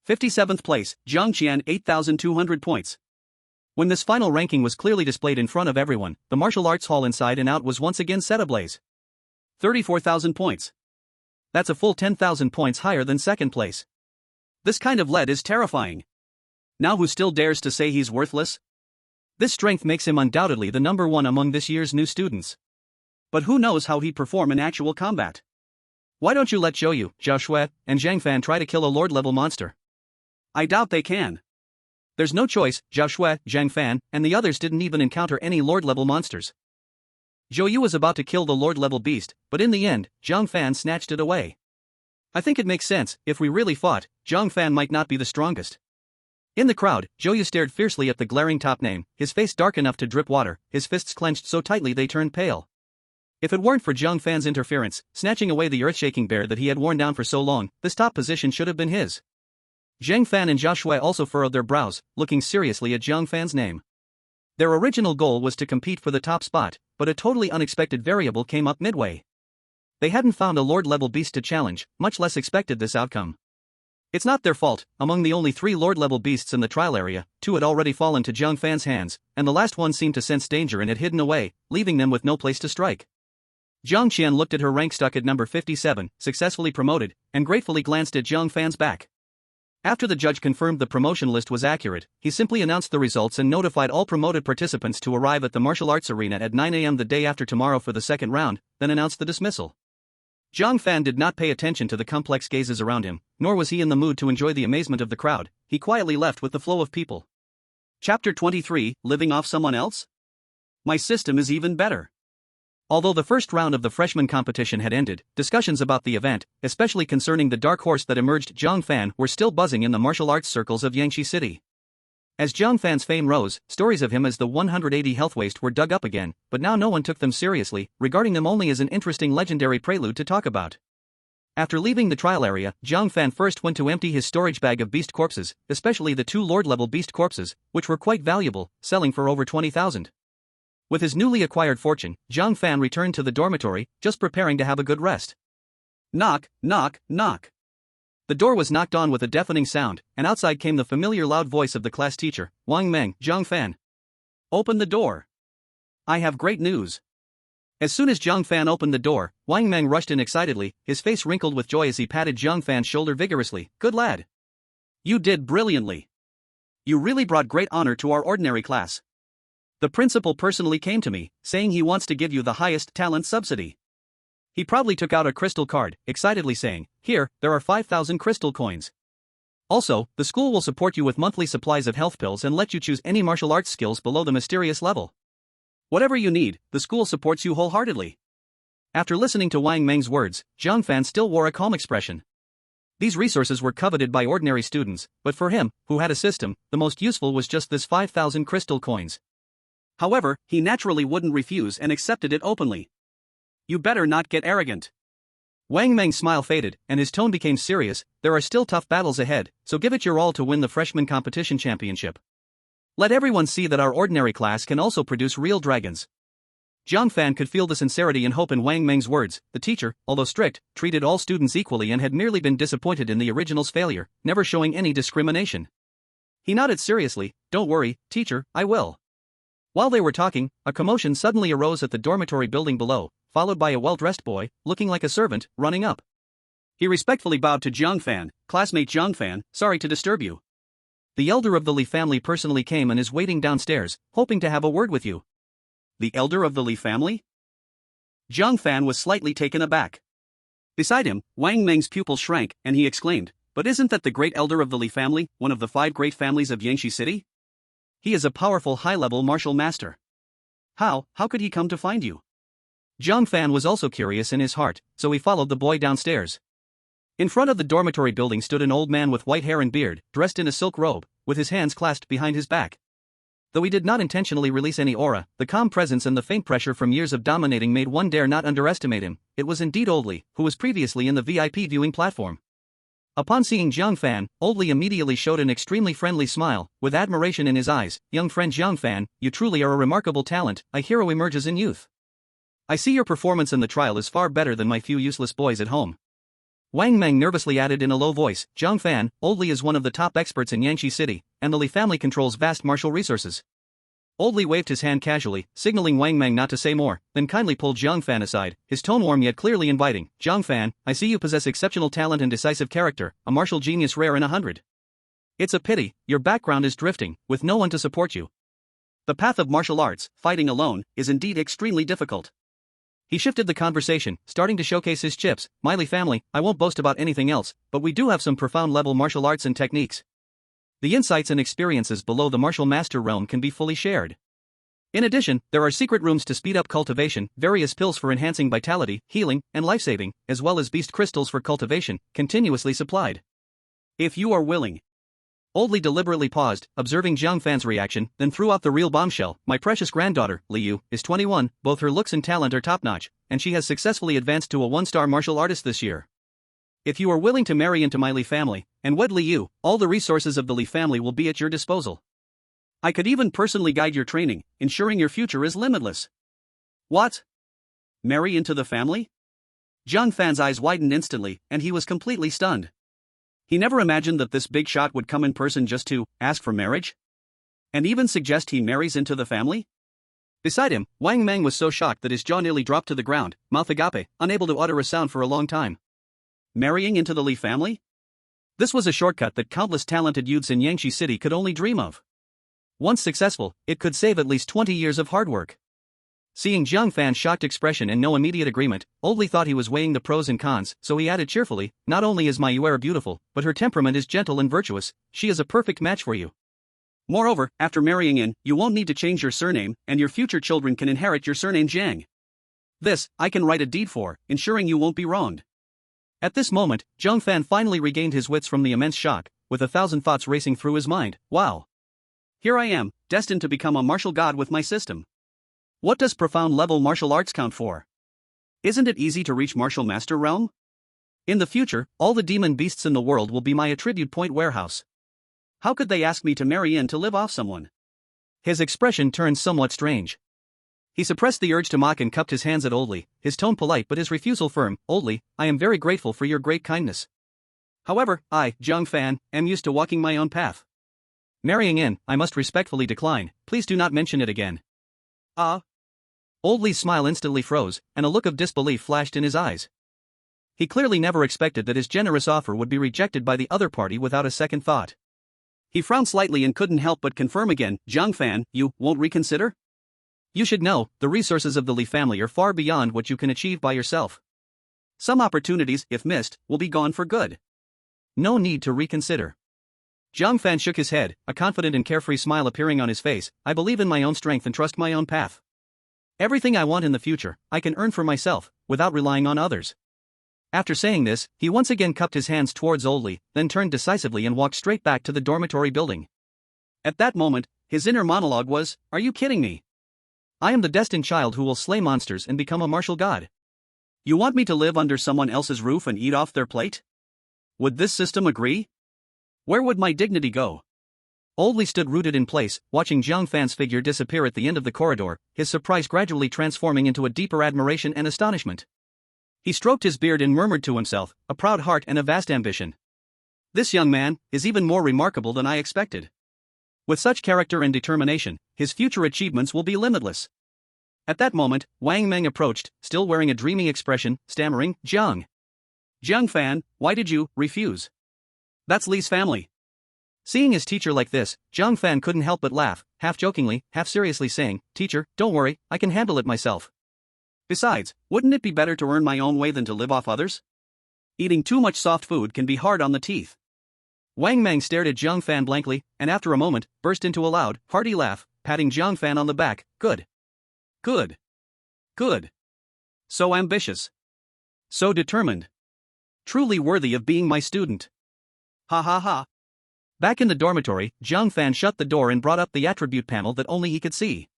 57th place, Jiang Qian, 8,200 points. When this final ranking was clearly displayed in front of everyone, the martial arts hall inside and out was once again set ablaze. 34,000 points. That's a full 10,000 points higher than second place. This kind of lead is terrifying. Now who still dares to say he's worthless? This strength makes him undoubtedly the number one among this year's new students. But who knows how he'd perform in actual combat? Why don't you let Zhou Yu, Zhao Shui, and Jiang Fan try to kill a Lord-level monster? I doubt they can. There's no choice, Zhao Shui, Jiang Fan, and the others didn't even encounter any Lord-level monsters. Zhou Yu was about to kill the Lord-level beast, but in the end, Jiang Fan snatched it away. I think it makes sense, if we really fought, Jiang Fan might not be the strongest. In the crowd, Zhou Yu stared fiercely at the glaring top name, his face dark enough to drip water, his fists clenched so tightly they turned pale. If it weren't for Jiang Fan's interference, snatching away the earth-shaking bear that he had worn down for so long, this top position should have been his. Jiang Fan and Zhao Shui also furrowed their brows, looking seriously at Jiang Fan's name. Their original goal was to compete for the top spot, but a totally unexpected variable came up midway. They hadn't found a Lord-level beast to challenge, much less expected this outcome. It's not their fault, among the only 3 Lord-level beasts in the trial area, 2 had already fallen to Jiang Fan's hands, and the last one seemed to sense danger and had hidden away, leaving them with no place to strike. Jiang Qian looked at her rank stuck at number 57, successfully promoted, and gratefully glanced at Jiang Fan's back. After the judge confirmed the promotion list was accurate, he simply announced the results and notified all promoted participants to arrive at the martial arts arena at 9 a.m. the day after tomorrow for the second round, then announced the dismissal. Jiang Fan did not pay attention to the complex gazes around him, nor was he in the mood to enjoy the amazement of the crowd. He quietly left with the flow of people. Chapter 23, Living Off Someone Else? My system is even better. Although the first round of the freshman competition had ended, discussions about the event, especially concerning the dark horse that emerged Jiang Fan, were still buzzing in the martial arts circles of Yangshi City. As Jiang Fan's fame rose, stories of him as the 180 health waste were dug up again, but now no one took them seriously, regarding them only as an interesting legendary prelude to talk about. After leaving the trial area, Jiang Fan first went to empty his storage bag of beast corpses, especially the 2 Lord-level beast corpses, which were quite valuable, selling for over 20,000. With his newly acquired fortune, Jiang Fan returned to the dormitory, just preparing to have a good rest. Knock, knock, knock. The door was knocked on with a deafening sound, and outside came the familiar loud voice of the class teacher, Wang Meng. Jiang Fan. Open the door. I have great news. As soon as Jiang Fan opened the door, Wang Meng rushed in excitedly, his face wrinkled with joy as he patted Jiang Fan's shoulder vigorously. Good lad. You did brilliantly. You really brought great honor to our ordinary class. The principal personally came to me, saying he wants to give you the highest talent subsidy. He proudly took out a crystal card, excitedly saying, "Here, there are 5,000 crystal coins. Also, the school will support you with monthly supplies of health pills and let you choose any martial arts skills below the mysterious level. Whatever you need, the school supports you wholeheartedly." After listening to Wang Meng's words, Jiang Fan still wore a calm expression. These resources were coveted by ordinary students, but for him, who had a system, the most useful was just this 5,000 crystal coins. However, he naturally wouldn't refuse and accepted it openly. You better not get arrogant. Wang Meng's smile faded, and his tone became serious. There are still tough battles ahead, so give it your all to win the freshman competition championship. Let everyone see that our ordinary class can also produce real dragons. Jiang Fan could feel the sincerity and hope in Wang Meng's words. The teacher, although strict, treated all students equally and had merely been disappointed in the original's failure, never showing any discrimination. He nodded seriously. "Don't worry, teacher, I will." While they were talking, a commotion suddenly arose at the dormitory building below, followed by a well-dressed boy, looking like a servant, running up. He respectfully bowed to Jiang Fan. "Classmate Jiang Fan, sorry to disturb you. The elder of the Li family personally came and is waiting downstairs, hoping to have a word with you." The elder of the Li family? Jiang Fan was slightly taken aback. Beside him, Wang Meng's pupils shrank, and he exclaimed, "But isn't that the great elder of the Li family, one of the 5 great families of Yangshi City? He is a powerful high-level martial master. How could he come to find you?" Jiang Fan was also curious in his heart, so he followed the boy downstairs. In front of the dormitory building stood an old man with white hair and beard, dressed in a silk robe, with his hands clasped behind his back. Though he did not intentionally release any aura, the calm presence and the faint pressure from years of dominating made one dare not underestimate him. It was indeed Old Li, who was previously in the VIP viewing platform. Upon seeing Jiang Fan, Old Li immediately showed an extremely friendly smile, with admiration in his eyes. "Young friend Jiang Fan, you truly are a remarkable talent, a hero emerges in youth. I see your performance in the trial is far better than my few useless boys at home." Wang Meng nervously added in a low voice, "Jiang Fan, Old Li is one of the top experts in Yangshi City, and the Li family controls vast martial resources." Old Li waved his hand casually, signaling Wang Meng not to say more, then kindly pulled Jiang Fan aside, his tone warm yet clearly inviting. "Jiang Fan, I see you possess exceptional talent and decisive character, a martial genius rare in 100. It's a pity, your background is drifting, with no one to support you. The path of martial arts, fighting alone, is indeed extremely difficult." He shifted the conversation, starting to showcase his chips. "My Li family, I won't boast about anything else, but we do have some profound level martial arts and techniques. The insights and experiences below the martial master realm can be fully shared. In addition, there are secret rooms to speed up cultivation, various pills for enhancing vitality, healing, and life-saving, as well as beast crystals for cultivation, continuously supplied. If you are willing." Old Li deliberately paused, observing Jiang Fan's reaction, then threw out the real bombshell. "My precious granddaughter, Liu, is 21, both her looks and talent are top-notch, and she has successfully advanced to a 1-star martial artist this year. If you are willing to marry into my Li family, and wed Liu, all the resources of the Li family will be at your disposal. I could even personally guide your training, ensuring your future is limitless." "What? Marry into the family?" Jiang Fan's eyes widened instantly, and he was completely stunned. He never imagined that this big shot would come in person just to ask for marriage? And even suggest he marries into the family? Beside him, Wang Meng was so shocked that his jaw nearly dropped to the ground, mouth agape, unable to utter a sound for a long time. Marrying into the Li family? This was a shortcut that countless talented youths in Yangshi City could only dream of. Once successful, it could save at least 20 years of hard work. Seeing Jiang Fan's shocked expression and no immediate agreement, Old Li thought he was weighing the pros and cons, so he added cheerfully, "Not only is my Yuera beautiful, but her temperament is gentle and virtuous. She is a perfect match for you. Moreover, after marrying in, you won't need to change your surname, and your future children can inherit your surname Jiang. This, I can write a deed for, ensuring you won't be wronged." At this moment, Jiang Fan finally regained his wits from the immense shock, with 1,000 thoughts racing through his mind. Wow! Here I am, destined to become a martial god with my system. What does profound level martial arts count for? Isn't it easy to reach martial master realm? In the future, all the demon beasts in the world will be my attribute point warehouse. How could they ask me to marry in to live off someone? His expression turned somewhat strange. He suppressed the urge to mock and cupped his hands at Old Li, his tone polite but his refusal firm. "Old Li, I am very grateful for your great kindness. However, I, Jiang Fan, am used to walking my own path. Marrying in, I must respectfully decline. Please do not mention it again." Old Li's smile instantly froze, and a look of disbelief flashed in his eyes. He clearly never expected that his generous offer would be rejected by the other party without a second thought. He frowned slightly and couldn't help but confirm again. "Jiang Fan, you won't reconsider? You should know, the resources of the Li family are far beyond what you can achieve by yourself. Some opportunities, if missed, will be gone for good. No need to reconsider." Jiang Fan shook his head, a confident and carefree smile appearing on his face. "I believe in my own strength and trust my own path. Everything I want in the future, I can earn for myself, without relying on others." After saying this, he once again cupped his hands towards Old Li, then turned decisively and walked straight back to the dormitory building. At that moment, his inner monologue was, "Are you kidding me? I am the destined child who will slay monsters and become a martial god. You want me to live under someone else's roof and eat off their plate? Would this system agree? Where would my dignity go? Old Li stood rooted in place, watching Jiang Fan's figure disappear at the end of the corridor, his surprise gradually transforming into a deeper admiration and astonishment. He stroked his beard and murmured to himself, a proud heart and a vast ambition. This young man is even more remarkable than I expected. With such character and determination, his future achievements will be limitless. At that moment, Wang Meng approached, still wearing a dreamy expression, stammering, Jiang Fan, why did you refuse? That's Li's family. Seeing his teacher like this, Jiang Fan couldn't help but laugh, half jokingly, half seriously saying, Teacher, don't worry, I can handle it myself. Besides, wouldn't it be better to earn my own way than to live off others? Eating too much soft food can be hard on the teeth. Wang Meng stared at Jiang Fan blankly, and after a moment, burst into a loud, hearty laugh, patting Jiang Fan on the back. Good. Good. Good. So ambitious. So determined. Truly worthy of being my student. Ha ha ha. Back in the dormitory, Jiang Fan shut the door and brought up the attribute panel that only he could see.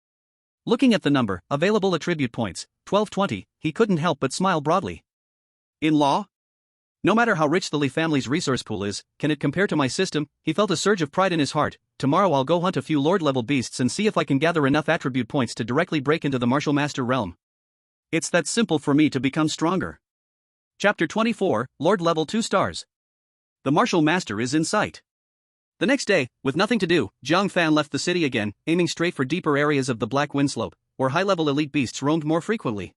Looking at the number, available attribute points, 1220, he couldn't help but smile broadly. In law? No matter how rich the Li family's resource pool is, can it compare to my system? He felt a surge of pride in his heart. Tomorrow I'll go hunt a few Lord-level beasts and see if I can gather enough attribute points to directly break into the Martial Master realm. It's that simple for me to become stronger. Chapter 24, Lord Level 2 Stars. The Martial Master is in sight. The next day, with nothing to do, Jiang Fan left the city again, aiming straight for deeper areas of the Black Wind Slope, where high-level elite beasts roamed more frequently.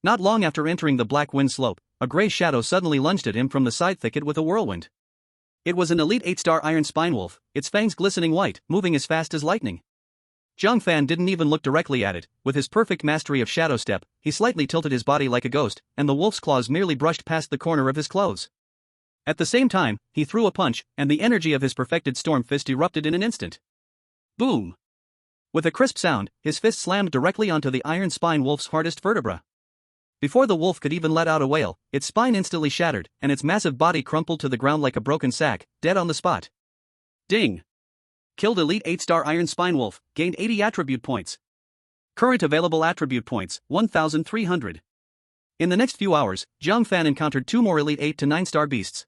Not long after entering the Black Wind Slope, a gray shadow suddenly lunged at him from the side thicket with a whirlwind. It was an elite 8-star iron spine wolf, its fangs glistening white, moving as fast as lightning. Jiang Fan didn't even look directly at it. With his perfect mastery of shadow step, he slightly tilted his body like a ghost, and the wolf's claws merely brushed past the corner of his clothes. At the same time, he threw a punch, and the energy of his perfected storm fist erupted in an instant. Boom! With a crisp sound, his fist slammed directly onto the iron spine wolf's hardest vertebra. Before the wolf could even let out a wail, its spine instantly shattered, and its massive body crumpled to the ground like a broken sack, dead on the spot. Ding! Killed elite 8-star iron spine wolf, gained 80 attribute points. Current available attribute points, 1,300. In the next few hours, Jiang Fan encountered 2 more elite 8 to 9-star beasts.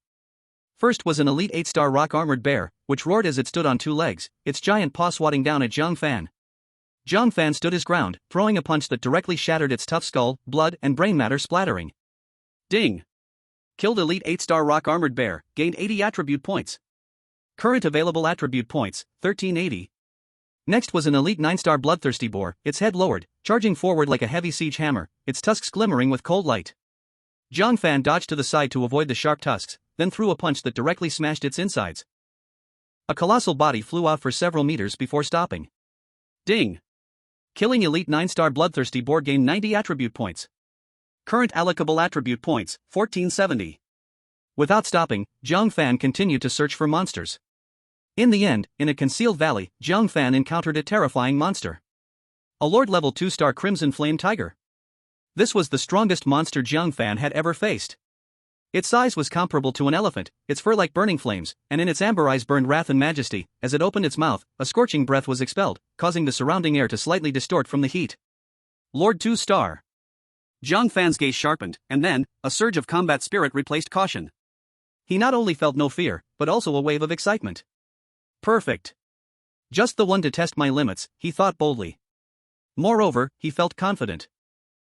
First was an elite 8-star rock-armored bear, which roared as it stood on 2 legs, its giant paw swatting down at Jiang Fan. Jiang Fan stood his ground, throwing a punch that directly shattered its tough skull, blood and brain matter splattering. Ding! Killed elite 8-star rock-armored bear, gained 80 attribute points. Current available attribute points, 1380. Next was an elite 9-star bloodthirsty boar, its head lowered, charging forward like a heavy siege hammer, its tusks glimmering with cold light. Jiang Fan dodged to the side to avoid the sharp tusks, then threw a punch that directly smashed its insides. A colossal body flew out for several meters before stopping. Ding! Killing elite 9-star bloodthirsty boar gained 90 attribute points. Current allocable attribute points, 1470. Without stopping, Jiang Fan continued to search for monsters. In the end, in a concealed valley, Jiang Fan encountered a terrifying monster. A Lord Level 2-star Crimson Flame Tiger. This was the strongest monster Jiang Fan had ever faced. Its size was comparable to an elephant, its fur like burning flames, and in its amber eyes burned wrath and majesty. As it opened its mouth, a scorching breath was expelled, causing the surrounding air to slightly distort from the heat. Lord 2-star. Jiang Fan's gaze sharpened, and then, a surge of combat spirit replaced caution. He not only felt no fear, but also a wave of excitement. Perfect. Just the one to test my limits, he thought boldly. Moreover, he felt confident.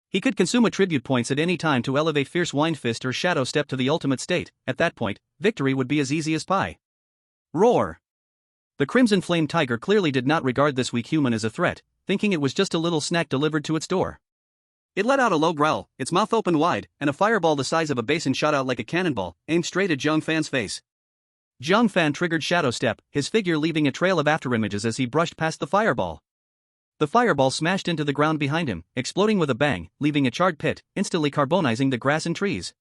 He could consume attribute points at any time to elevate Fierce Wind Fist or Shadow Step to the ultimate state. At that point, victory would be as easy as pie. Roar! The Crimson Flame Tiger clearly did not regard this weak human as a threat, thinking it was just a little snack delivered to its door. It let out a low growl, its mouth opened wide, and a fireball the size of a basin shot out like a cannonball, aimed straight at Jiang Fan's face. Jiang Fan triggered Shadow Step, his figure leaving a trail of afterimages as he brushed past the fireball. The fireball smashed into the ground behind him, exploding with a bang, leaving a charred pit, instantly carbonizing the grass and trees.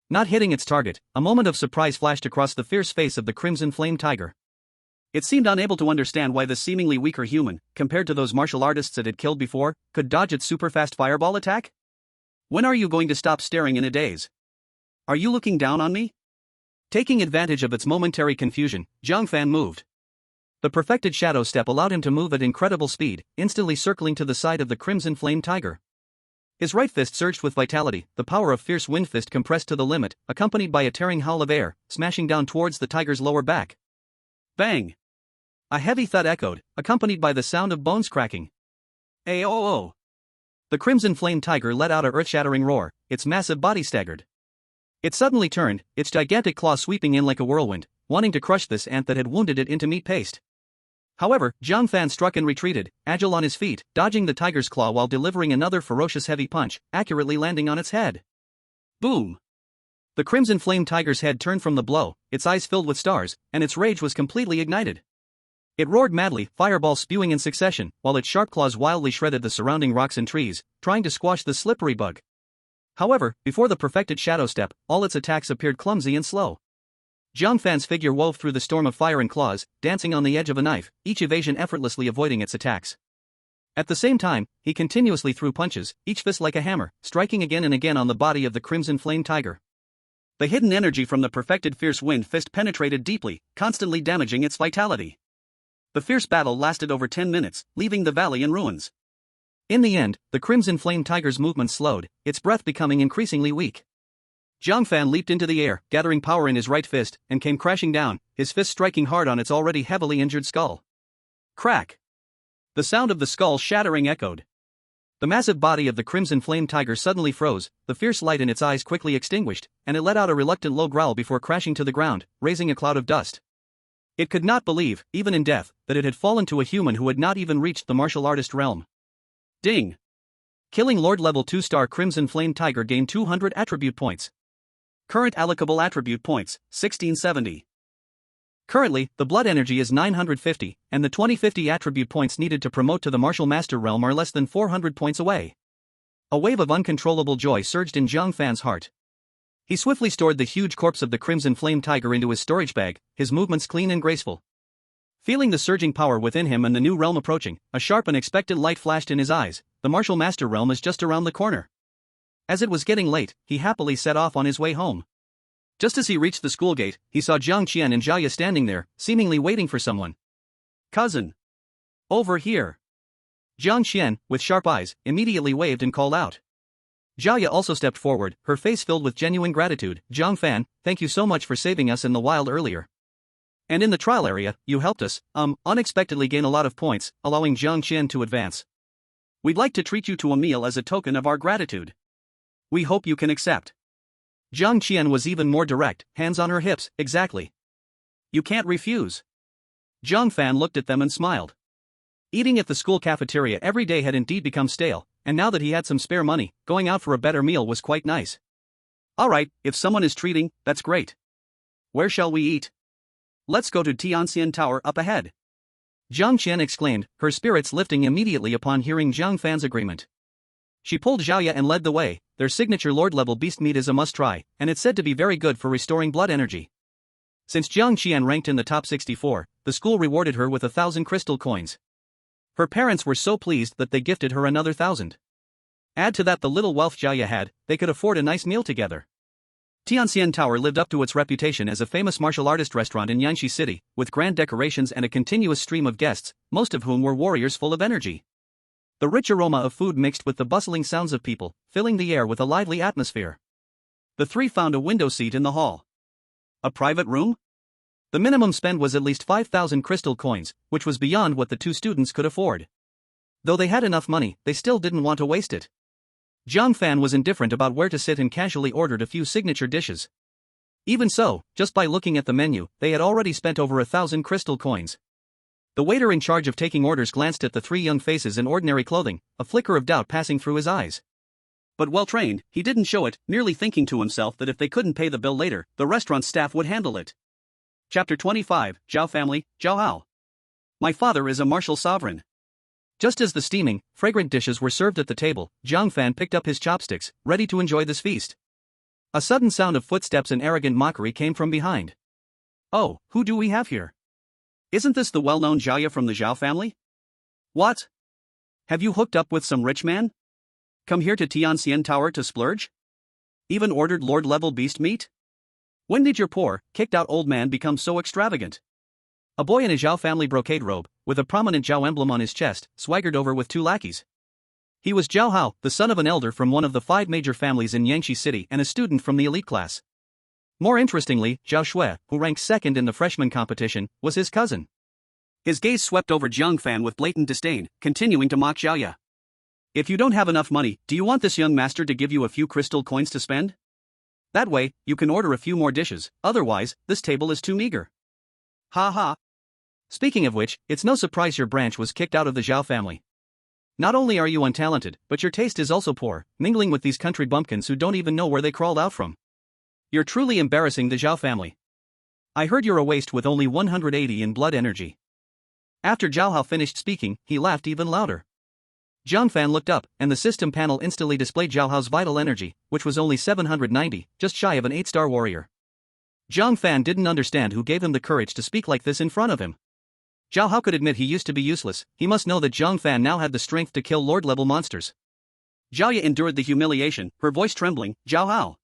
Not hitting its target, a moment of surprise flashed across the fierce face of the Crimson Flame Tiger. It seemed unable to understand why this seemingly weaker human, compared to those martial artists it had killed before, could dodge its super-fast fireball attack. When are you going to stop staring in a daze? Are you looking down on me? Taking advantage of its momentary confusion, Jiang Fan moved. The perfected Shadow Step allowed him to move at incredible speed, instantly circling to the side of the Crimson Flame Tiger. His right fist surged with vitality, the power of Fierce Wind Fist compressed to the limit, accompanied by a tearing howl of air, smashing down towards the tiger's lower back. Bang! A heavy thud echoed, accompanied by the sound of bones cracking. Aoo! The crimson flame tiger let out a earth-shattering roar, its massive body staggered. It suddenly turned, its gigantic claw sweeping in like a whirlwind, wanting to crush this ant that had wounded it into meat paste. However, Jiang Fan struck and retreated, agile on his feet, dodging the tiger's claw while delivering another ferocious heavy punch, accurately landing on its head. Boom! The crimson flame tiger's head turned from the blow, its eyes filled with stars, and its rage was completely ignited. It roared madly, fireballs spewing in succession, while its sharp claws wildly shredded the surrounding rocks and trees, trying to squash the slippery bug. However, before the perfected shadow step, all its attacks appeared clumsy and slow. Jiang Fan's figure wove through the storm of fire and claws, dancing on the edge of a knife, each evasion effortlessly avoiding its attacks. At the same time, he continuously threw punches, each fist like a hammer, striking again and again on the body of the crimson flame tiger. The hidden energy from the perfected fierce wind fist penetrated deeply, constantly damaging its vitality. The fierce battle lasted over 10 minutes, leaving the valley in ruins. In the end, the crimson flame tiger's movement slowed, its breath becoming increasingly weak. Jiang Fan leaped into the air, gathering power in his right fist, and came crashing down, his fist striking hard on its already heavily injured skull. Crack! The sound of the skull shattering echoed. The massive body of the crimson flame tiger suddenly froze, the fierce light in its eyes quickly extinguished, and it let out a reluctant low growl before crashing to the ground, raising a cloud of dust. It could not believe, even in death, that it had fallen to a human who had not even reached the martial artist realm. Ding! Killing Lord level 2-star Crimson Flame Tiger gained 200 attribute points. Current allocable attribute points, 1670. Currently, the blood energy is 950, and the 2050 attribute points needed to promote to the martial master realm are less than 400 points away. A wave of uncontrollable joy surged in Jiang Fan's heart. He swiftly stored the huge corpse of the Crimson Flame Tiger into his storage bag, his movements clean and graceful. Feeling the surging power within him and the new realm approaching, a sharp and expectant light flashed in his eyes. The martial master realm is just around the corner. As it was getting late, he happily set off on his way home. Just as he reached the school gate, he saw Jiang Qian and Jiaya standing there, seemingly waiting for someone. Cousin! Over here! Jiang Qian, with sharp eyes, immediately waved and called out. Jiaya also stepped forward, her face filled with genuine gratitude. Jiang Fan, thank you so much for saving us in the wild earlier. And in the trial area, you helped us, unexpectedly gain a lot of points, allowing Jiang Qian to advance. We'd like to treat you to a meal as a token of our gratitude. We hope you can accept. Jiang Qian was even more direct, hands on her hips, exactly. You can't refuse. Jiang Fan looked at them and smiled. Eating at the school cafeteria every day had indeed become stale, and now that he had some spare money, going out for a better meal was quite nice. Alright, if someone is treating, that's great. Where shall we eat? Let's go to Tianxian Tower up ahead. Jiang Qian exclaimed, her spirits lifting immediately upon hearing Jiang Fan's agreement. She pulled Jiaya and led the way. Their signature Lord-level beast meat is a must-try, and it's said to be very good for restoring blood energy. Since Jiang Qian ranked in the top 64, the school rewarded her with 1,000 crystal coins. Her parents were so pleased that they gifted her another 1,000. Add to that the little wealth Jiaya had, they could afford a nice meal together. Tianxian Tower lived up to its reputation as a famous martial artist restaurant in Yangshi City, with grand decorations and a continuous stream of guests, most of whom were warriors full of energy. The rich aroma of food mixed with the bustling sounds of people, filling the air with a lively atmosphere. The three found a window seat in the hall. A private room? The minimum spend was at least 5,000 crystal coins, which was beyond what the two students could afford. Though they had enough money, they still didn't want to waste it. Jiang Fan was indifferent about where to sit and casually ordered a few signature dishes. Even so, just by looking at the menu, they had already spent over 1,000 crystal coins. The waiter in charge of taking orders glanced at the three young faces in ordinary clothing, a flicker of doubt passing through his eyes. But well trained, he didn't show it, merely thinking to himself that if they couldn't pay the bill later, the restaurant staff would handle it. Chapter 25, Zhao Family, Zhao Hao. My father is a martial sovereign. Just as the steaming, fragrant dishes were served at the table, Jiang Fan picked up his chopsticks, ready to enjoy this feast. A sudden sound of footsteps and arrogant mockery came from behind. Oh, who do we have here? Isn't this the well-known Jiaya from the Zhao family? What? Have you hooked up with some rich man? Come here to Tianxian Tower to splurge? Even ordered lord-level beast meat? When did your poor, kicked-out old man become so extravagant? A boy in a Zhao family brocade robe, with a prominent Zhao emblem on his chest, swaggered over with two lackeys. He was Zhao Hao, the son of an elder from one of the 5 major families in Yangshi City and a student from the elite class. More interestingly, Zhao Shui, who ranked second in the freshman competition, was his cousin. His gaze swept over Jiang Fan with blatant disdain, continuing to mock Xiaoya. If you don't have enough money, do you want this young master to give you a few crystal coins to spend? That way, you can order a few more dishes, otherwise, this table is too meager. Ha ha. Speaking of which, it's no surprise your branch was kicked out of the Zhao family. Not only are you untalented, but your taste is also poor, mingling with these country bumpkins who don't even know where they crawled out from. You're truly embarrassing the Zhao family. I heard you're a waste with only 180 in blood energy. After Zhao Hao finished speaking, he laughed even louder. Jiang Fan looked up, and the system panel instantly displayed Zhao Hao's vital energy, which was only 790, just shy of an 8-star warrior. Jiang Fan didn't understand who gave him the courage to speak like this in front of him. Zhao Hao could admit he used to be useless, he must know that Jiang Fan now had the strength to kill Lord-level monsters. Xiaoya endured the humiliation, her voice trembling. Zhao Hao.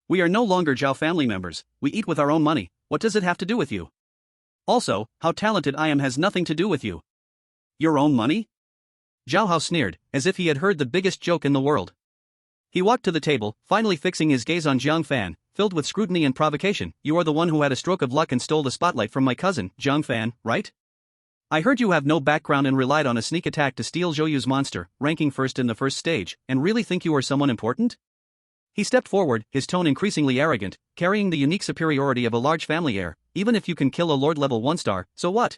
We are no longer Zhao family members, we eat with our own money, what does it have to do with you? Also, how talented I am has nothing to do with you. Your own money? Zhao Hao sneered, as if he had heard the biggest joke in the world. He walked to the table, finally fixing his gaze on Jiang Fan, filled with scrutiny and provocation. You are the one who had a stroke of luck and stole the spotlight from my cousin, Jiang Fan, right? I heard you have no background and relied on a sneak attack to steal Zhou monster, ranking first in the first stage, and really think you are someone important? He stepped forward, his tone increasingly arrogant, carrying the unique superiority of a large family heir. Even if you can kill a lord-level 1-star, so what?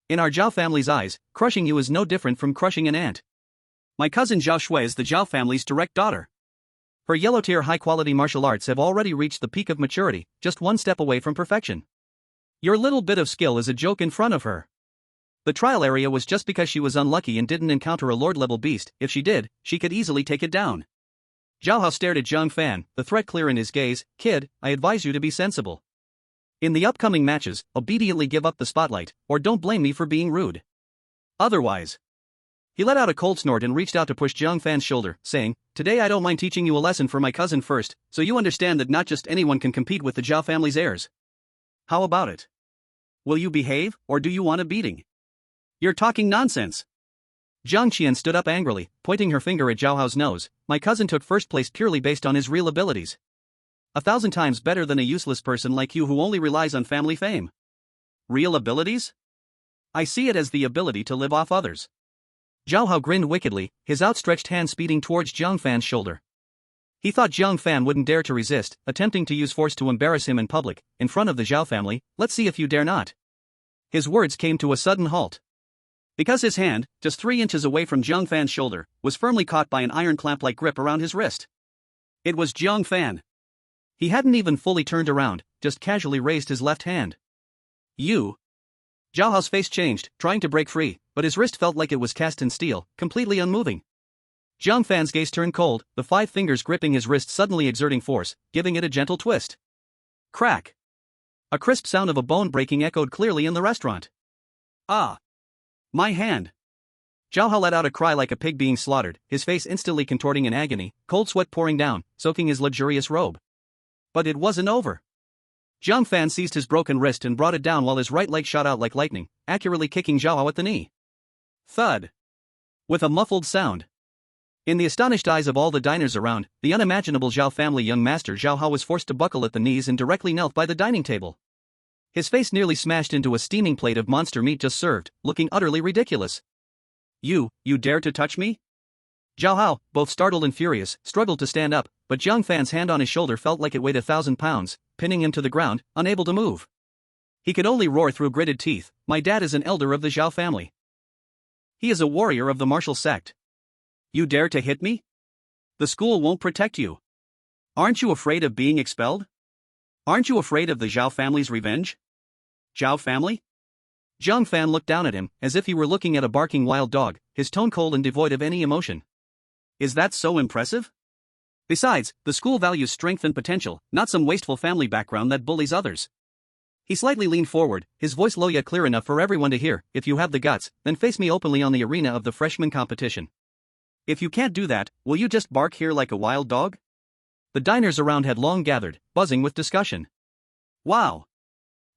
In our Zhao family's eyes, crushing you is no different from crushing an ant. My cousin Zhao Shui is the Zhao family's direct daughter. Her yellow-tier high-quality martial arts have already reached the peak of maturity, just one step away from perfection. Your little bit of skill is a joke in front of her. The trial area was just because she was unlucky and didn't encounter a lord-level beast. If she did, she could easily take it down. Zhao Hao stared at Jiang Fan, the threat clear in his gaze. Kid, I advise you to be sensible. In the upcoming matches, obediently give up the spotlight, or don't blame me for being rude. Otherwise. He let out a cold snort and reached out to push Jiang Fan's shoulder, saying, Today I don't mind teaching you a lesson for my cousin first, so you understand that not just anyone can compete with the Zhao family's heirs. How about it? Will you behave, or do you want a beating? You're talking nonsense. Zhang Qian stood up angrily, pointing her finger at Zhao Hao's nose. My cousin took first place purely based on his real abilities. 1,000 times better than a useless person like you who only relies on family fame. Real abilities? I see it as the ability to live off others. Zhao Hao grinned wickedly, his outstretched hand speeding towards Jiang Fan's shoulder. He thought Jiang Fan wouldn't dare to resist, attempting to use force to embarrass him in public, in front of the Zhao family. Let's see if you dare not. His words came to a sudden halt. Because his hand, just 3 inches away from Jiang Fan's shoulder, was firmly caught by an iron clamp-like grip around his wrist. It was Jiang Fan. He hadn't even fully turned around, just casually raised his left hand. You? Zhao Hao's face changed, trying to break free, but his wrist felt like it was cast in steel, completely unmoving. Jiang Fan's gaze turned cold, the 5 fingers gripping his wrist suddenly exerting force, giving it a gentle twist. Crack! A crisp sound of a bone breaking echoed clearly in the restaurant. Ah! My hand! Zhao Hao let out a cry like a pig being slaughtered, his face instantly contorting in agony, cold sweat pouring down, soaking his luxurious robe. But it wasn't over. Jiang Fan seized his broken wrist and brought it down while his right leg shot out like lightning, accurately kicking Zhao Hao at the knee. Thud! With a muffled sound. In the astonished eyes of all the diners around, the unimaginable Zhao family young master Zhao Hao was forced to buckle at the knees and directly knelt by the dining table. His face nearly smashed into a steaming plate of monster meat just served, looking utterly ridiculous. You dare to touch me? Zhao Hao, both startled and furious, struggled to stand up, but Jiang Fan's hand on his shoulder felt like it weighed 1,000 pounds, pinning him to the ground, unable to move. He could only roar through gritted teeth, My dad is an elder of the Zhao family. He is a warrior of the martial sect. You dare to hit me? The school won't protect you. Aren't you afraid of being expelled? Aren't you afraid of the Zhao family's revenge? Zhao family? Jiang Fan looked down at him, as if he were looking at a barking wild dog, his tone cold and devoid of any emotion. Is that so impressive? Besides, the school values strength and potential, not some wasteful family background that bullies others. He slightly leaned forward, his voice low yet clear enough for everyone to hear. If you have the guts, then face me openly on the arena of the freshman competition. If you can't do that, will you just bark here like a wild dog? The diners around had long gathered, buzzing with discussion. Wow!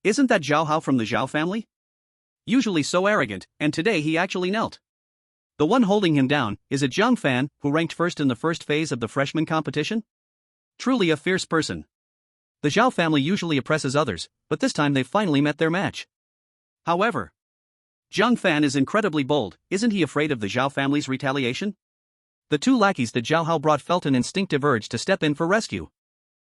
Isn't that Zhao Hao from the Zhao family? Usually so arrogant, and today he actually knelt. The one holding him down is a Jiang Fan who ranked first in the first phase of the freshman competition? Truly a fierce person. The Zhao family usually oppresses others, but this time they've finally met their match. However, Jiang Fan is incredibly bold, isn't he afraid of the Zhao family's retaliation? The two lackeys that Zhao Hao brought felt an instinctive urge to step in for rescue.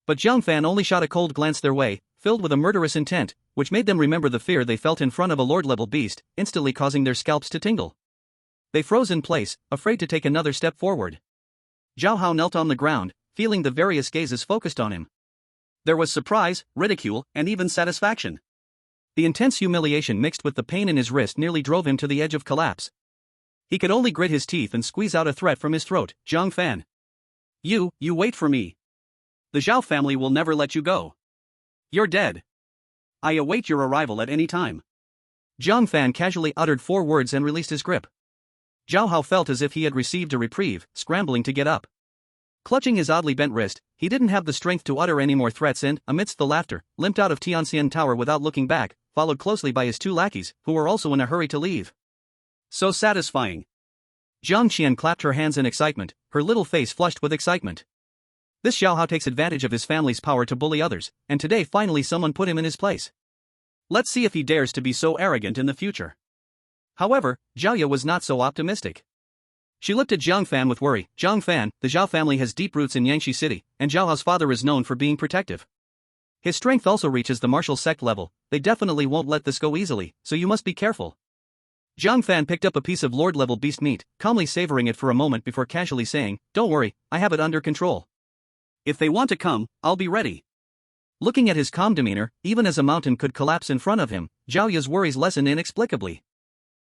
But Jiang Fan only shot a cold glance their way, filled with a murderous intent, which made them remember the fear they felt in front of a lord-level beast, instantly causing their scalps to tingle. They froze in place, afraid to take another step forward. Zhao Hao knelt on the ground, feeling the various gazes focused on him. There was surprise, ridicule, and even satisfaction. The intense humiliation mixed with the pain in his wrist nearly drove him to the edge of collapse. He could only grit his teeth and squeeze out a threat from his throat. Jiang Fan. You wait for me. The Zhao family will never let you go. You're dead. I await your arrival at any time. Jiang Fan casually uttered 4 words and released his grip. Zhao Hao felt as if he had received a reprieve, scrambling to get up. Clutching his oddly bent wrist, he didn't have the strength to utter any more threats and, amidst the laughter, limped out of Tianxian Tower without looking back, followed closely by his 2 lackeys, who were also in a hurry to leave. So satisfying. Jiang Qian clapped her hands in excitement, her little face flushed with excitement. This Zhao Hao takes advantage of his family's power to bully others, and today finally someone put him in his place. Let's see if he dares to be so arrogant in the future. However, Zhao Ye was not so optimistic. She looked at Jiang Fan with worry. Jiang Fan, the Zhao family has deep roots in Yangshi City, and Zhao Hao's father is known for being protective. His strength also reaches the martial sect level. They definitely won't let this go easily, so you must be careful. Jiang Fan picked up a piece of lord-level beast meat, calmly savoring it for a moment before casually saying, "Don't worry, I have it under control. If they want to come, I'll be ready." Looking at his calm demeanor, even as a mountain could collapse in front of him, Zhao Ye's worries lessened inexplicably.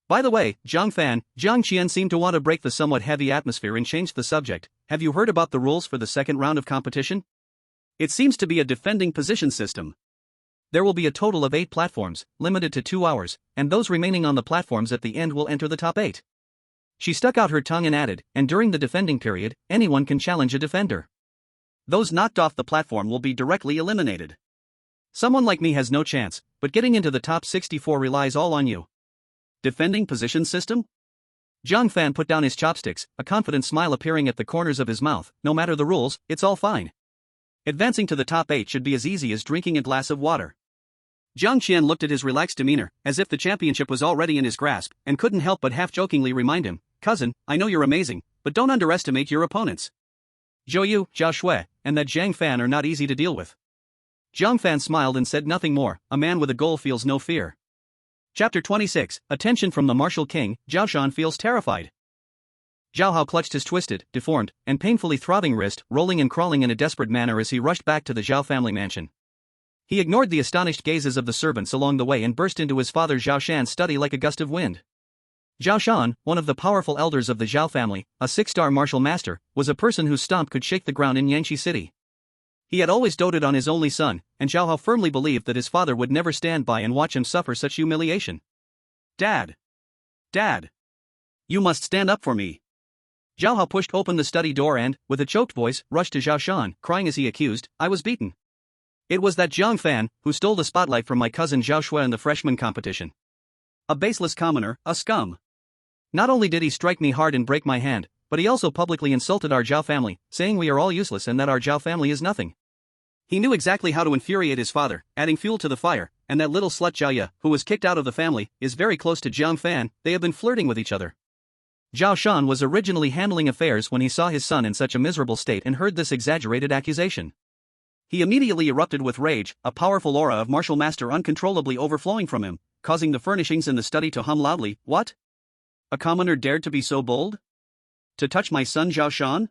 By the way, Jiang Fan, Jiang Qian seemed to want to break the somewhat heavy atmosphere and change the subject. Have you heard about the rules for the second round of competition? It seems to be a defending position system. There will be a total of 8 platforms, limited to 2 hours, and those remaining on the platforms at the end will enter the top 8. She stuck out her tongue and added, and during the defending period, anyone can challenge a defender. Those knocked off the platform will be directly eliminated. Someone like me has no chance, but getting into the top 64 relies all on you. Defending position system? Jiang Fan put down his chopsticks, a confident smile appearing at the corners of his mouth. No matter the rules, it's all fine. Advancing to the top 8 should be as easy as drinking a glass of water. Jiang Qian looked at his relaxed demeanor, as if the championship was already in his grasp, and couldn't help but half-jokingly remind him, "Cousin, I know you're amazing, but don't underestimate your opponents. Zhou Yu, Zhao Shui, and that Jiang Fan are not easy to deal with." Jiang Fan smiled and said nothing more. A man with a goal feels no fear. Chapter 26, Attention from the Martial King. Zhao Shan feels terrified. Zhao Hao clutched his twisted, deformed, and painfully throbbing wrist, rolling and crawling in a desperate manner as he rushed back to the Zhao family mansion. He ignored the astonished gazes of the servants along the way and burst into his father Zhao Shan's study like a gust of wind. Zhao Shan, one of the powerful elders of the Zhao family, a 6-star martial master, was a person whose stomp could shake the ground in Yangshi City. He had always doted on his only son, and Zhao Hao firmly believed that his father would never stand by and watch him suffer such humiliation. Dad! Dad! You must stand up for me! Zhao Hao pushed open the study door and, with a choked voice, rushed to Zhao Shan, crying as he accused, "I was beaten. It was that Jiang Fan, who stole the spotlight from my cousin Zhao Shui in the freshman competition. A baseless commoner, a scum. Not only did he strike me hard and break my hand, but he also publicly insulted our Zhao family, saying we are all useless and that our Zhao family is nothing. He knew exactly how to infuriate his father, adding fuel to the fire, and that little slut Zhao Ye, who was kicked out of the family, is very close to Jiang Fan. They have been flirting with each other." Zhao Shan was originally handling affairs when he saw his son in such a miserable state and heard this exaggerated accusation. He immediately erupted with rage, a powerful aura of martial master uncontrollably overflowing from him, causing the furnishings in the study to hum loudly. "What? A commoner dared to be so bold? To touch my son Zhao Shan?"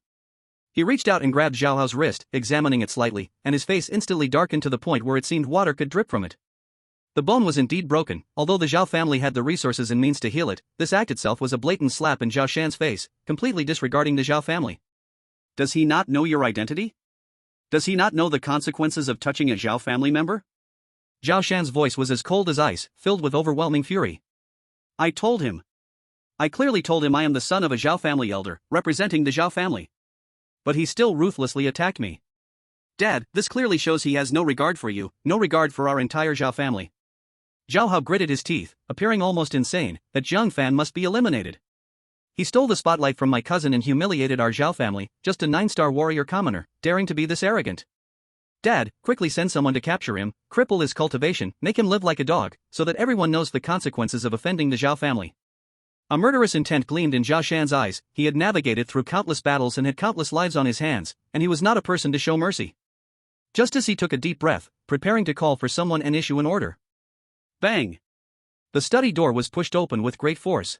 He reached out and grabbed Zhao Hao's wrist, examining it slightly, and his face instantly darkened to the point where it seemed water could drip from it. The bone was indeed broken. Although the Zhao family had the resources and means to heal it, this act itself was a blatant slap in Zhao Shan's face, completely disregarding the Zhao family. Does he not know your identity? Does he not know the consequences of touching a Zhao family member? Zhao Shan's voice was as cold as ice, filled with overwhelming fury. I told him. I clearly told him I am the son of a Zhao family elder, representing the Zhao family. But he still ruthlessly attacked me. Dad, this clearly shows he has no regard for you, no regard for our entire Zhao family. Zhao Hao gritted his teeth, appearing almost insane, that Jiang Fan must be eliminated. He stole the spotlight from my cousin and humiliated our Zhao family, just a 9-star warrior commoner, daring to be this arrogant. Dad, quickly send someone to capture him, cripple his cultivation, make him live like a dog, so that everyone knows the consequences of offending the Zhao family. A murderous intent gleamed in Zhao Shan's eyes. He had navigated through countless battles and had countless lives on his hands, and he was not a person to show mercy. Just as he took a deep breath, preparing to call for someone and issue an order. Bang! The study door was pushed open with great force.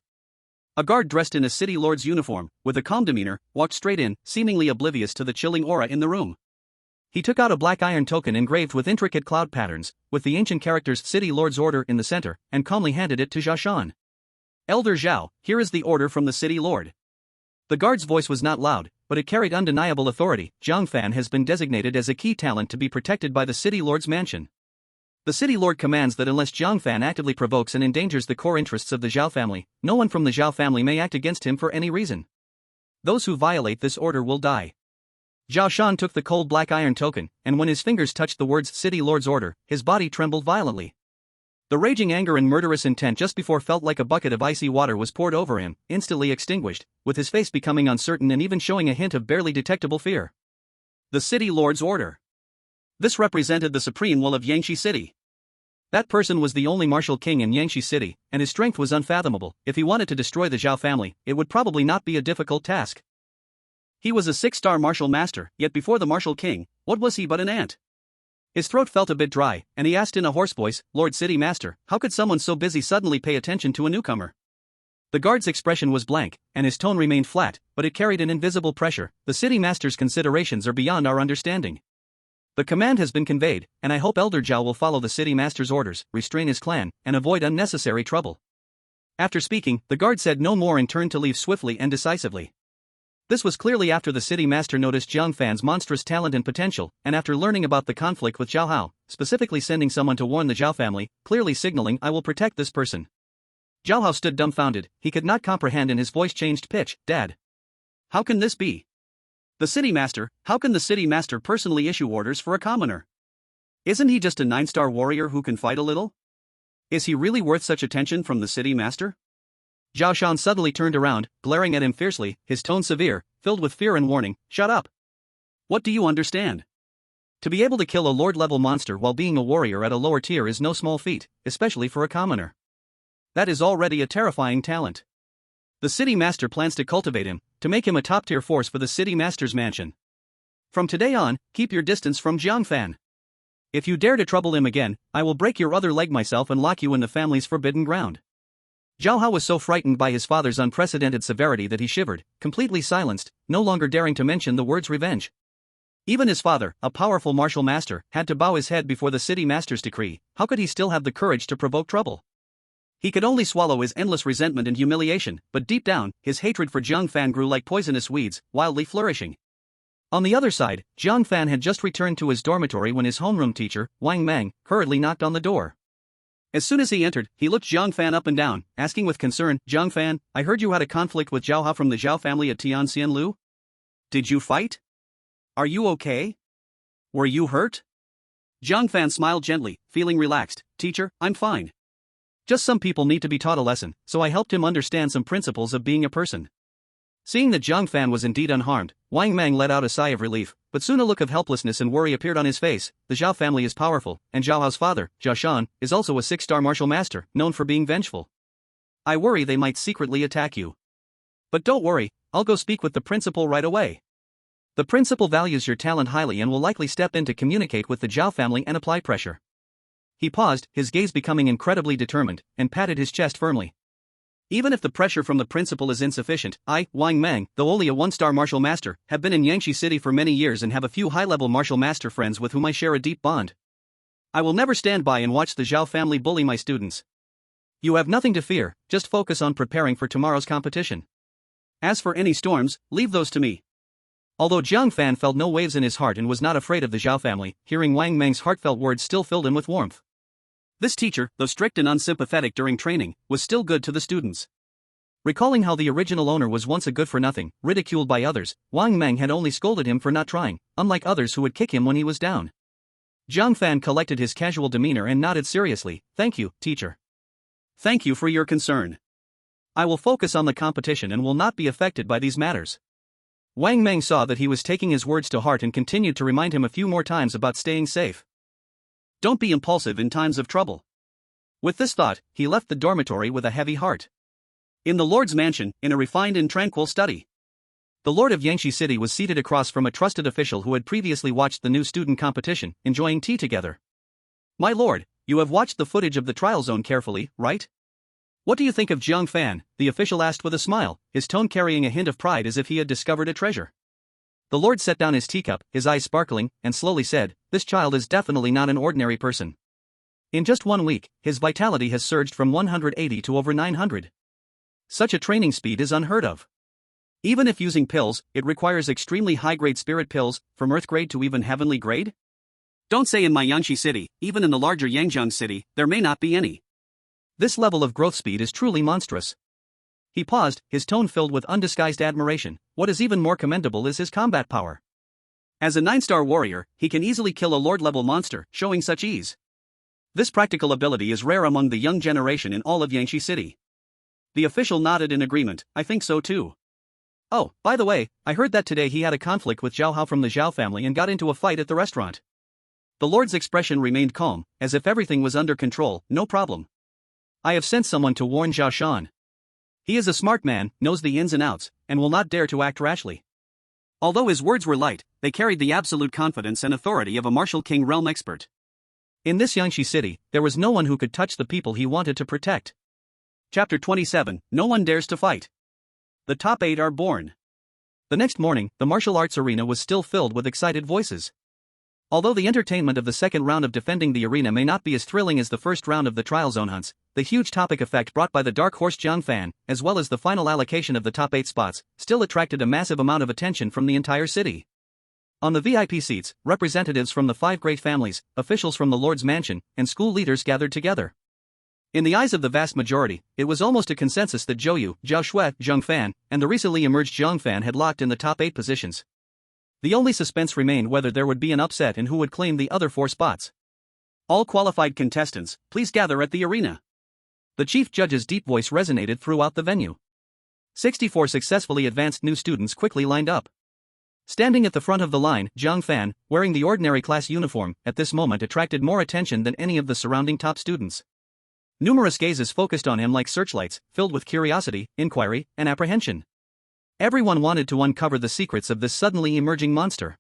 A guard dressed in a city lord's uniform, with a calm demeanor, walked straight in, seemingly oblivious to the chilling aura in the room. He took out a black iron token engraved with intricate cloud patterns, with the ancient characters City Lord's Order in the center, and calmly handed it to Zhao Shan. Elder Zhao, here is the order from the City Lord. The guard's voice was not loud, but it carried undeniable authority. Jiang Fan has been designated as a key talent to be protected by the City Lord's mansion. The City Lord commands that unless Jiang Fan actively provokes and endangers the core interests of the Zhao family, no one from the Zhao family may act against him for any reason. Those who violate this order will die. Zhao Shan took the cold black iron token, and when his fingers touched the words City Lord's Order, his body trembled violently. The raging anger and murderous intent just before felt like a bucket of icy water was poured over him, instantly extinguished, with his face becoming uncertain and even showing a hint of barely detectable fear. The City Lord's Order. This represented the supreme will of Yangshi City. That person was the only martial king in Yangshi City, and his strength was unfathomable. If he wanted to destroy the Zhao family, it would probably not be a difficult task. He was a 6-star martial master, yet before the martial king, what was he but an ant? His throat felt a bit dry, and he asked in a hoarse voice, Lord City Master, how could someone so busy suddenly pay attention to a newcomer? The guard's expression was blank, and his tone remained flat, but it carried an invisible pressure. The City Master's considerations are beyond our understanding. The command has been conveyed, and I hope Elder Zhao will follow the City Master's orders, restrain his clan, and avoid unnecessary trouble. After speaking, the guard said no more and turned to leave swiftly and decisively. This was clearly after the City Master noticed Jiang Fan's monstrous talent and potential, and after learning about the conflict with Zhao Hao, specifically sending someone to warn the Zhao family, clearly signaling I will protect this person. Zhao Hao stood dumbfounded. He could not comprehend and his voice changed pitch. Dad. How can this be? The City Master, how can the City Master personally issue orders for a commoner? Isn't he just a 9-star warrior who can fight a little? Is he really worth such attention from the City Master? Zhao Shan suddenly turned around, glaring at him fiercely, his tone severe, filled with fear and warning. Shut up. What do you understand? To be able to kill a lord-level monster while being a warrior at a lower tier is no small feat, especially for a commoner. That is already a terrifying talent. The City Master plans to cultivate him, to make him a top-tier force for the City Master's mansion. From today on, keep your distance from Jiang Fan. If you dare to trouble him again, I will break your other leg myself and lock you in the family's forbidden ground. Zhao Hao was so frightened by his father's unprecedented severity that he shivered, completely silenced, no longer daring to mention the words revenge. Even his father, a powerful martial master, had to bow his head before the City Master's decree. How could he still have the courage to provoke trouble? He could only swallow his endless resentment and humiliation, but deep down, his hatred for Jiang Fan grew like poisonous weeds, wildly flourishing. On the other side, Jiang Fan had just returned to his dormitory when his homeroom teacher, Wang Mang, hurriedly knocked on the door. As soon as he entered, he looked Jiang Fan up and down, asking with concern, Jiang Fan, I heard you had a conflict with Zhao Hao from the Zhao family at Tianxianlu? Did you fight? Are you okay? Were you hurt? Jiang Fan smiled gently, feeling relaxed. Teacher, I'm fine. Just some people need to be taught a lesson, so I helped him understand some principles of being a person. Seeing that Jiang Fan was indeed unharmed, Wang Mang let out a sigh of relief, but soon a look of helplessness and worry appeared on his face. The Zhao family is powerful, and Zhao Hao's father, Zhao Shan, is also a 6-star martial master, known for being vengeful. I worry they might secretly attack you. But don't worry, I'll go speak with the principal right away. The principal values your talent highly and will likely step in to communicate with the Zhao family and apply pressure. He paused, his gaze becoming incredibly determined, and patted his chest firmly. Even if the pressure from the principal is insufficient, I, Wang Mang, though only a 1-star martial master, have been in Yangshi City for many years and have a few high-level martial master friends with whom I share a deep bond. I will never stand by and watch the Zhao family bully my students. You have nothing to fear, just focus on preparing for tomorrow's competition. As for any storms, leave those to me. Although Jiang Fan felt no waves in his heart and was not afraid of the Zhao family, hearing Wang Mang's heartfelt words still filled him with warmth. This teacher, though strict and unsympathetic during training, was still good to the students. Recalling how the original owner was once a good-for-nothing, ridiculed by others, Wang Mang had only scolded him for not trying, unlike others who would kick him when he was down. Jiang Fan collected his casual demeanor and nodded seriously. Thank you, teacher. Thank you for your concern. I will focus on the competition and will not be affected by these matters. Wang Meng saw that he was taking his words to heart and continued to remind him a few more times about staying safe. Don't be impulsive in times of trouble. With this thought, he left the dormitory with a heavy heart. In the Lord's mansion, in a refined and tranquil study, the Lord of Yangshi City was seated across from a trusted official who had previously watched the new student competition, enjoying tea together. My lord, you have watched the footage of the trial zone carefully, right? What do you think of Jiang Fan? The official asked with a smile, his tone carrying a hint of pride as if he had discovered a treasure. The Lord set down his teacup, his eyes sparkling, and slowly said, this child is definitely not an ordinary person. In just 1 week, his vitality has surged from 180 to over 900. Such a training speed is unheard of. Even if using pills, it requires extremely high-grade spirit pills, from earth grade to even heavenly grade? Don't say in my Yangshi city, even in the larger Yangzheng city, there may not be any. This level of growth speed is truly monstrous. He paused, his tone filled with undisguised admiration. What is even more commendable is his combat power. As a 9-star warrior, he can easily kill a lord-level monster, showing such ease. This practical ability is rare among the young generation in all of Yangshi city. The official nodded in agreement, I think so too. Oh, by the way, I heard that today he had a conflict with Zhao Hao from the Zhao family and got into a fight at the restaurant. The Lord's expression remained calm, as if everything was under control, no problem. I have sent someone to warn Zhao Shan. He is a smart man, knows the ins and outs, and will not dare to act rashly. Although his words were light, they carried the absolute confidence and authority of a martial king realm expert. In this Yangshi city, there was no one who could touch the people he wanted to protect. Chapter 27, No One Dares to Fight. The top 8 are born. The next morning, the martial arts arena was still filled with excited voices. Although the entertainment of the second round of defending the arena may not be as thrilling as the first round of the trial zone hunts, the huge topic effect brought by the dark horse Jiang Fan, as well as the final allocation of the top 8 spots, still attracted a massive amount of attention from the entire city. On the VIP seats, representatives from the 5 great families, officials from the Lord's mansion, and school leaders gathered together. In the eyes of the vast majority, it was almost a consensus that Zhou Yu, Zhao Shui, Jiang Fan, and the recently emerged Jiang Fan had locked in the top 8 positions. The only suspense remained whether there would be an upset and who would claim the other 4 spots. All qualified contestants, please gather at the arena. The chief judge's deep voice resonated throughout the venue. 64 successfully advanced new students quickly lined up. Standing at the front of the line, Jiang Fan, wearing the ordinary class uniform, at this moment attracted more attention than any of the surrounding top students. Numerous gazes focused on him like searchlights, filled with curiosity, inquiry, and apprehension. Everyone wanted to uncover the secrets of this suddenly emerging monster.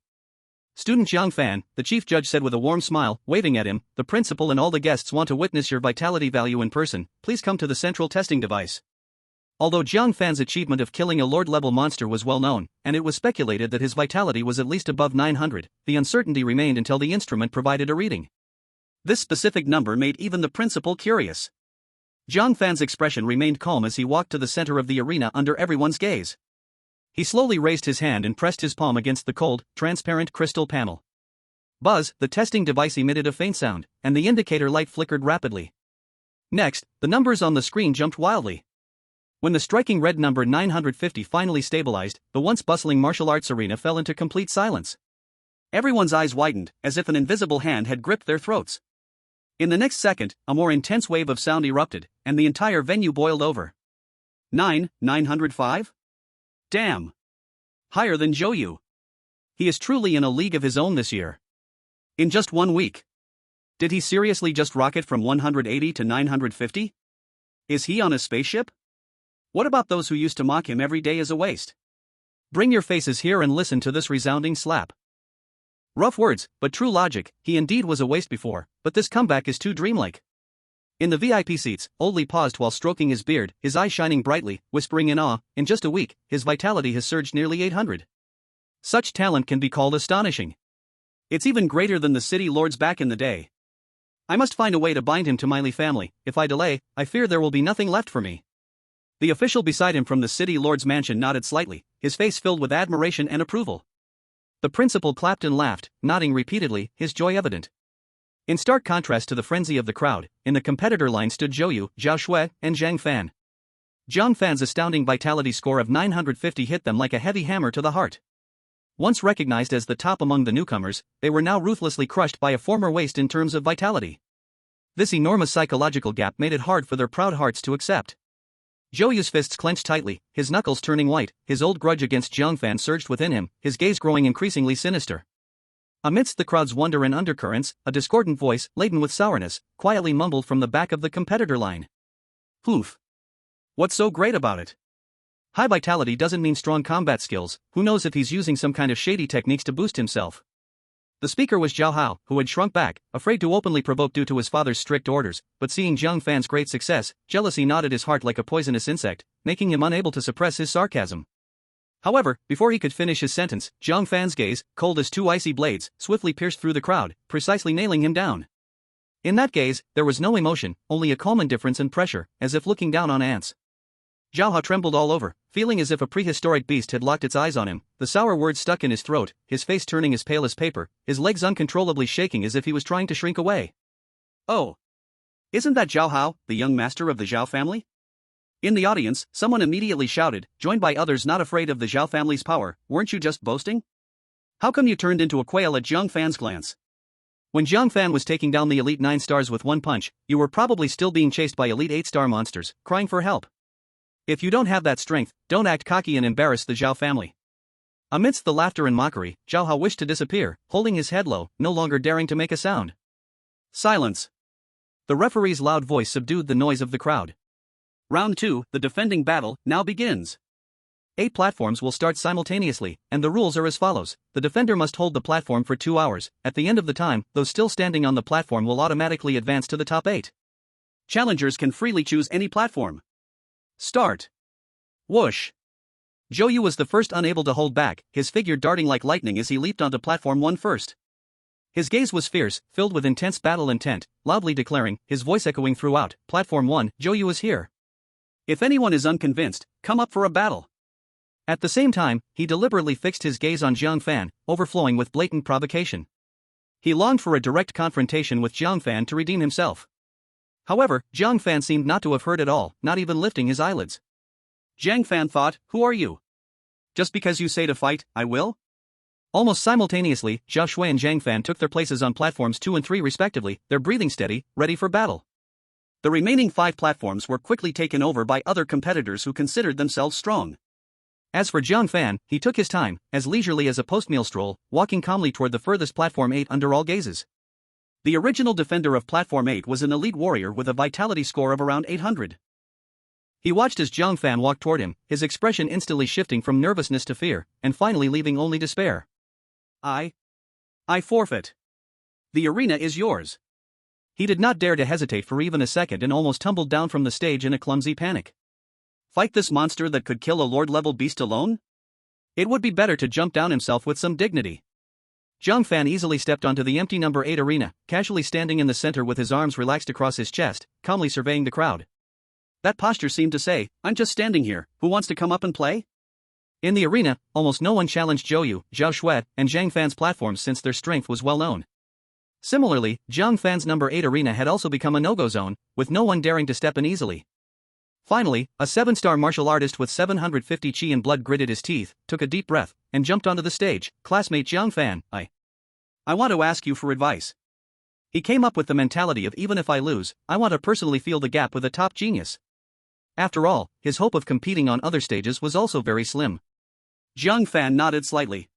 Student Jiang Fan, the chief judge said with a warm smile, waving at him, the principal and all the guests want to witness your vitality value in person, please come to the central testing device. Although Jiang Fan's achievement of killing a lord-level monster was well known, and it was speculated that his vitality was at least above 900, the uncertainty remained until the instrument provided a reading. This specific number made even the principal curious. Jiang Fan's expression remained calm as he walked to the center of the arena under everyone's gaze. He slowly raised his hand and pressed his palm against the cold, transparent crystal panel. Buzz, the testing device emitted a faint sound, and the indicator light flickered rapidly. Next, the numbers on the screen jumped wildly. When the striking red number 950 finally stabilized, the once bustling martial arts arena fell into complete silence. Everyone's eyes widened, as if an invisible hand had gripped their throats. In the next second, a more intense wave of sound erupted, and the entire venue boiled over. 905? Damn! Higher than Zhou Yu. He is truly in a league of his own this year. In just 1 week. Did he seriously just rocket from 180 to 950? Is he on a spaceship? What about those who used to mock him every day as a waste? Bring your faces here and listen to this resounding slap. Rough words, but true logic, he indeed was a waste before, but this comeback is too dreamlike. In the VIP seats, Oldly paused while stroking his beard, his eyes shining brightly, whispering in awe, in just a week, his vitality has surged nearly 800. Such talent can be called astonishing. It's even greater than the city lords back in the day. I must find a way to bind him to my Li family. If I delay, I fear there will be nothing left for me. The official beside him from the city lord's mansion nodded slightly, his face filled with admiration and approval. The principal clapped and laughed, nodding repeatedly, his joy evident. In stark contrast to the frenzy of the crowd, in the competitor line stood Zhou Yu, Zhao Shui, and Jiang Fan. Jiang Fan's astounding vitality score of 950 hit them like a heavy hammer to the heart. Once recognized as the top among the newcomers, they were now ruthlessly crushed by a former waste in terms of vitality. This enormous psychological gap made it hard for their proud hearts to accept. Zhou Yu's fists clenched tightly, his knuckles turning white, his old grudge against Jiang Fan surged within him, his gaze growing increasingly sinister. Amidst the crowd's wonder and undercurrents, a discordant voice, laden with sourness, quietly mumbled from the back of the competitor line. Poof. What's so great about it? High vitality doesn't mean strong combat skills, who knows if he's using some kind of shady techniques to boost himself. The speaker was Zhao Hao, who had shrunk back, afraid to openly provoke due to his father's strict orders, but seeing Jiang Fan's great success, jealousy gnawed his heart like a poisonous insect, making him unable to suppress his sarcasm. However, before he could finish his sentence, Jiang Fan's gaze, cold as two icy blades, swiftly pierced through the crowd, precisely nailing him down. In that gaze, there was no emotion, only a calm indifference and pressure, as if looking down on ants. Zhao Hao trembled all over, feeling as if a prehistoric beast had locked its eyes on him, the sour words stuck in his throat, his face turning as pale as paper, his legs uncontrollably shaking as if he was trying to shrink away. Oh. Isn't that Zhao Hao, the young master of the Zhao family? In the audience, someone immediately shouted, joined by others not afraid of the Zhao family's power, weren't you just boasting? How come you turned into a quail at Jiang Fan's glance? When Jiang Fan was taking down the elite 9 stars with one punch, you were probably still being chased by elite 8-star monsters, crying for help. If you don't have that strength, don't act cocky and embarrass the Zhao family. Amidst the laughter and mockery, Zhao Hao wished to disappear, holding his head low, no longer daring to make a sound. Silence. The referee's loud voice subdued the noise of the crowd. Round 2, the defending battle, now begins. 8 platforms will start simultaneously, and the rules are as follows. The defender must hold the platform for 2 hours. At the end of the time, those still standing on the platform will automatically advance to the top 8. Challengers can freely choose any platform. Start. Whoosh. Zhou Yu was the first, unable to hold back, his figure darting like lightning as he leaped onto platform 1 first. His gaze was fierce, filled with intense battle intent, loudly declaring, his voice echoing throughout, Platform 1, Zhou Yu is here. If anyone is unconvinced, come up for a battle. At the same time, he deliberately fixed his gaze on Jiang Fan, overflowing with blatant provocation. He longed for a direct confrontation with Jiang Fan to redeem himself. However, Jiang Fan seemed not to have heard at all, not even lifting his eyelids. Jiang Fan thought, who are you? Just because you say to fight, I will? Almost simultaneously, Zhao Shui and Jiang Fan took their places on platforms 2 and 3 respectively, their breathing steady, ready for battle. The remaining 5 platforms were quickly taken over by other competitors who considered themselves strong. As for Jiang Fan, he took his time, as leisurely as a post-meal stroll, walking calmly toward the furthest platform 8 under all gazes. The original defender of Platform 8 was an elite warrior with a vitality score of around 800. He watched as Jiang Fan walked toward him, his expression instantly shifting from nervousness to fear, and finally leaving only despair. I forfeit. The arena is yours. He did not dare to hesitate for even a second and almost tumbled down from the stage in a clumsy panic. Fight this monster that could kill a lord-level beast alone? It would be better to jump down himself with some dignity. Jiang Fan easily stepped onto the empty number 8 arena, casually standing in the center with his arms relaxed across his chest, calmly surveying the crowd. That posture seemed to say, I'm just standing here, who wants to come up and play? In the arena, almost no one challenged Zhou Yu, Zhao Shui, and Jiang Fan's platforms since their strength was well known. Similarly, Jiang Fan's number 8 arena had also become a no-go zone, with no one daring to step in easily. Finally, a 7-star martial artist with 750 chi and blood gritted his teeth, took a deep breath, and jumped onto the stage. Classmate Jiang Fan, I want to ask you for advice. He came up with the mentality of even if I lose, I want to personally fill the gap with a top genius. After all, his hope of competing on other stages was also very slim. Jiang Fan nodded slightly.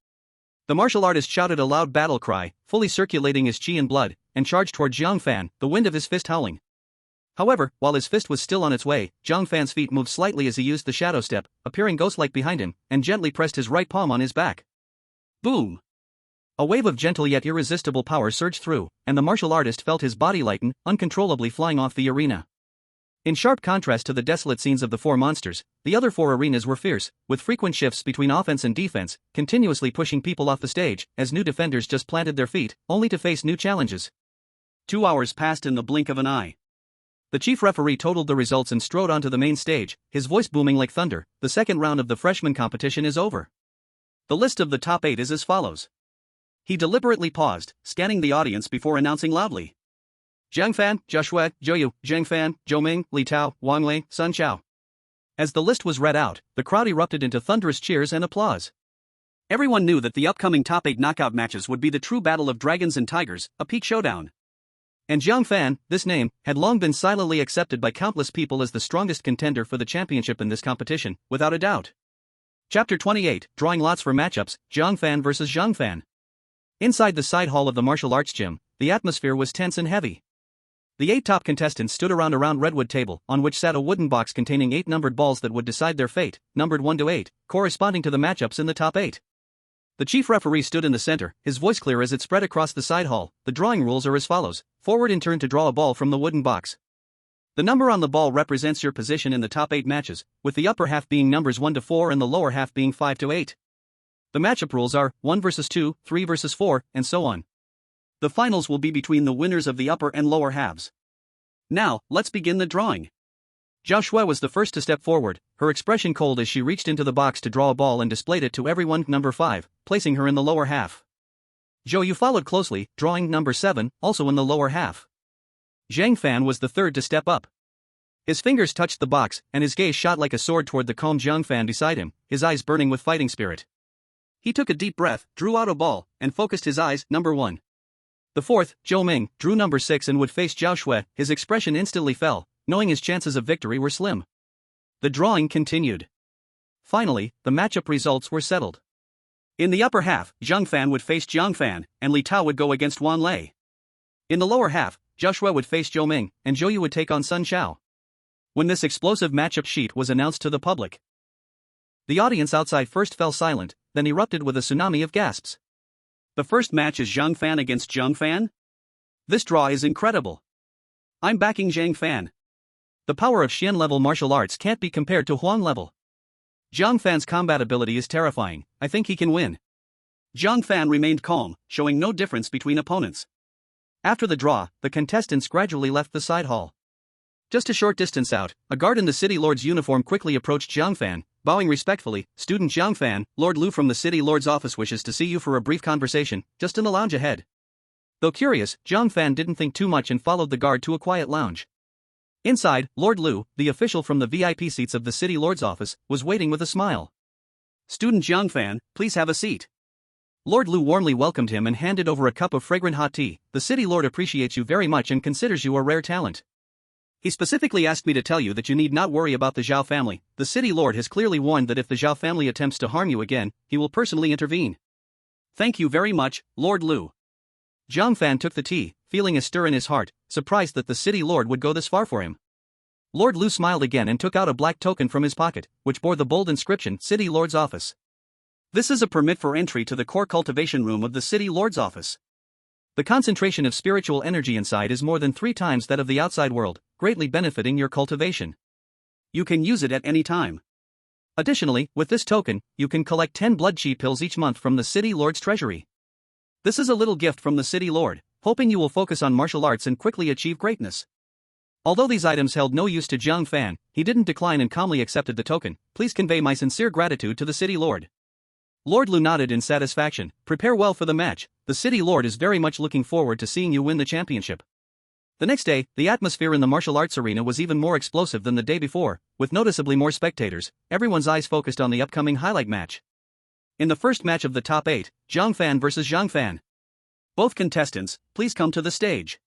The martial artist shouted a loud battle cry, fully circulating his chi and blood, and charged toward Jiang Fan, the wind of his fist howling. However, while his fist was still on its way, Jiang Fan's feet moved slightly as he used the shadow step, appearing ghost-like behind him, and gently pressed his right palm on his back. Boom! A wave of gentle yet irresistible power surged through, and the martial artist felt his body lighten, uncontrollably flying off the arena. In sharp contrast to the desolate scenes of the 4 monsters, the other 4 arenas were fierce, with frequent shifts between offense and defense, continuously pushing people off the stage, as new defenders just planted their feet, only to face new challenges. 2 hours passed in the blink of an eye. The chief referee totaled the results and strode onto the main stage, his voice booming like thunder. The second round of the freshman competition is over. The list of the top 8 is as follows. He deliberately paused, scanning the audience before announcing loudly. Jiang Fan, Zhao Shui, Zhou Yu, Jiang Fan, Zhou Ming, Li Tao, Wang Lei, Sun Xiao. As the list was read out, the crowd erupted into thunderous cheers and applause. Everyone knew that the upcoming top 8 knockout matches would be the true battle of dragons and tigers, a peak showdown. And Jiang Fan, this name, had long been silently accepted by countless people as the strongest contender for the championship in this competition, without a doubt. Chapter 28, Drawing Lots for Matchups, Jiang Fan vs Jiang Fan. Inside the side hall of the martial arts gym, the atmosphere was tense and heavy. The 8 top contestants stood around a round redwood table, on which sat a wooden box containing 8 numbered balls that would decide their fate, numbered 1 to 8, corresponding to the matchups in the top 8. The chief referee stood in the center, his voice clear as it spread across the side hall. The drawing rules are as follows: forward in turn to draw a ball from the wooden box. The number on the ball represents your position in the top 8 matches, with the upper half being numbers 1 to 4 and the lower half being 5 to 8. The matchup rules are 1 versus 2, 3 versus 4, and so on. The finals will be between the winners of the upper and lower halves. Now, let's begin the drawing. Zhao Shui was the first to step forward, her expression cold as she reached into the box to draw a ball and displayed it to everyone. Number 5, placing her in the lower half. Zhou Yu followed closely, drawing number 7, also in the lower half. Jiang Fan was the third to step up. His fingers touched the box, and his gaze shot like a sword toward the calm Jiang Fan beside him, his eyes burning with fighting spirit. He took a deep breath, drew out a ball, and focused his eyes. Number 1. The fourth, Zhou Ming, drew number 6 and would face Zhao Shui. His expression instantly fell, knowing his chances of victory were slim. The drawing continued. Finally, the matchup results were settled. In the upper half, Jiang Fan would face Jiang Fan, and Li Tao would go against Wan Lei. In the lower half, Zhao Shui would face Zhou Ming, and Zhou Yu would take on Sun Xiao. When this explosive matchup sheet was announced to the public, the audience outside first fell silent, then erupted with a tsunami of gasps. The first match is Jiang Fan against Jiang Fan? This draw is incredible. I'm backing Jiang Fan. The power of Xian-level martial arts can't be compared to Huang level. Jiang Fan's combat ability is terrifying. I think he can win. Jiang Fan remained calm, showing no difference between opponents. After the draw, the contestants gradually left the side hall. Just a short distance out, a guard in the city lord's uniform quickly approached Jiang Fan, bowing respectfully. Student Jiang Fan, Lord Lu from the city lord's office wishes to see you for a brief conversation, just in the lounge ahead. Though curious, Jiang Fan didn't think too much and followed the guard to a quiet lounge. Inside, Lord Lu, the official from the VIP seats of the city lord's office, was waiting with a smile. Student Jiang Fan, please have a seat. Lord Lu warmly welcomed him and handed over a cup of fragrant hot tea. The city lord appreciates you very much and considers you a rare talent. He specifically asked me to tell you that you need not worry about the Zhao family. The city lord has clearly warned that if the Zhao family attempts to harm you again, he will personally intervene. Thank you very much, Lord Lu. Jiang Fan took the tea, feeling a stir in his heart, surprised that the city lord would go this far for him. Lord Lu smiled again and took out a black token from his pocket, which bore the bold inscription, City Lord's Office. This is a permit for entry to the core cultivation room of the City Lord's Office. The concentration of spiritual energy inside is more than 3 times that of the outside world, greatly benefiting your cultivation. You can use it at any time. Additionally, with this token, you can collect 10 blood chi pills each month from the City Lord's treasury. This is a little gift from the City Lord, hoping you will focus on martial arts and quickly achieve greatness. Although these items held no use to Jiang Fan, he didn't decline and calmly accepted the token. Please convey my sincere gratitude to the City Lord. Lord Lu nodded in satisfaction. Prepare well for the match. The City Lord is very much looking forward to seeing you win the championship. The next day, the atmosphere in the martial arts arena was even more explosive than the day before, with noticeably more spectators. Everyone's eyes focused on the upcoming highlight match. In the first match of the top 8, Jiang Fan vs Jiang Fan. Both contestants, please come to the stage.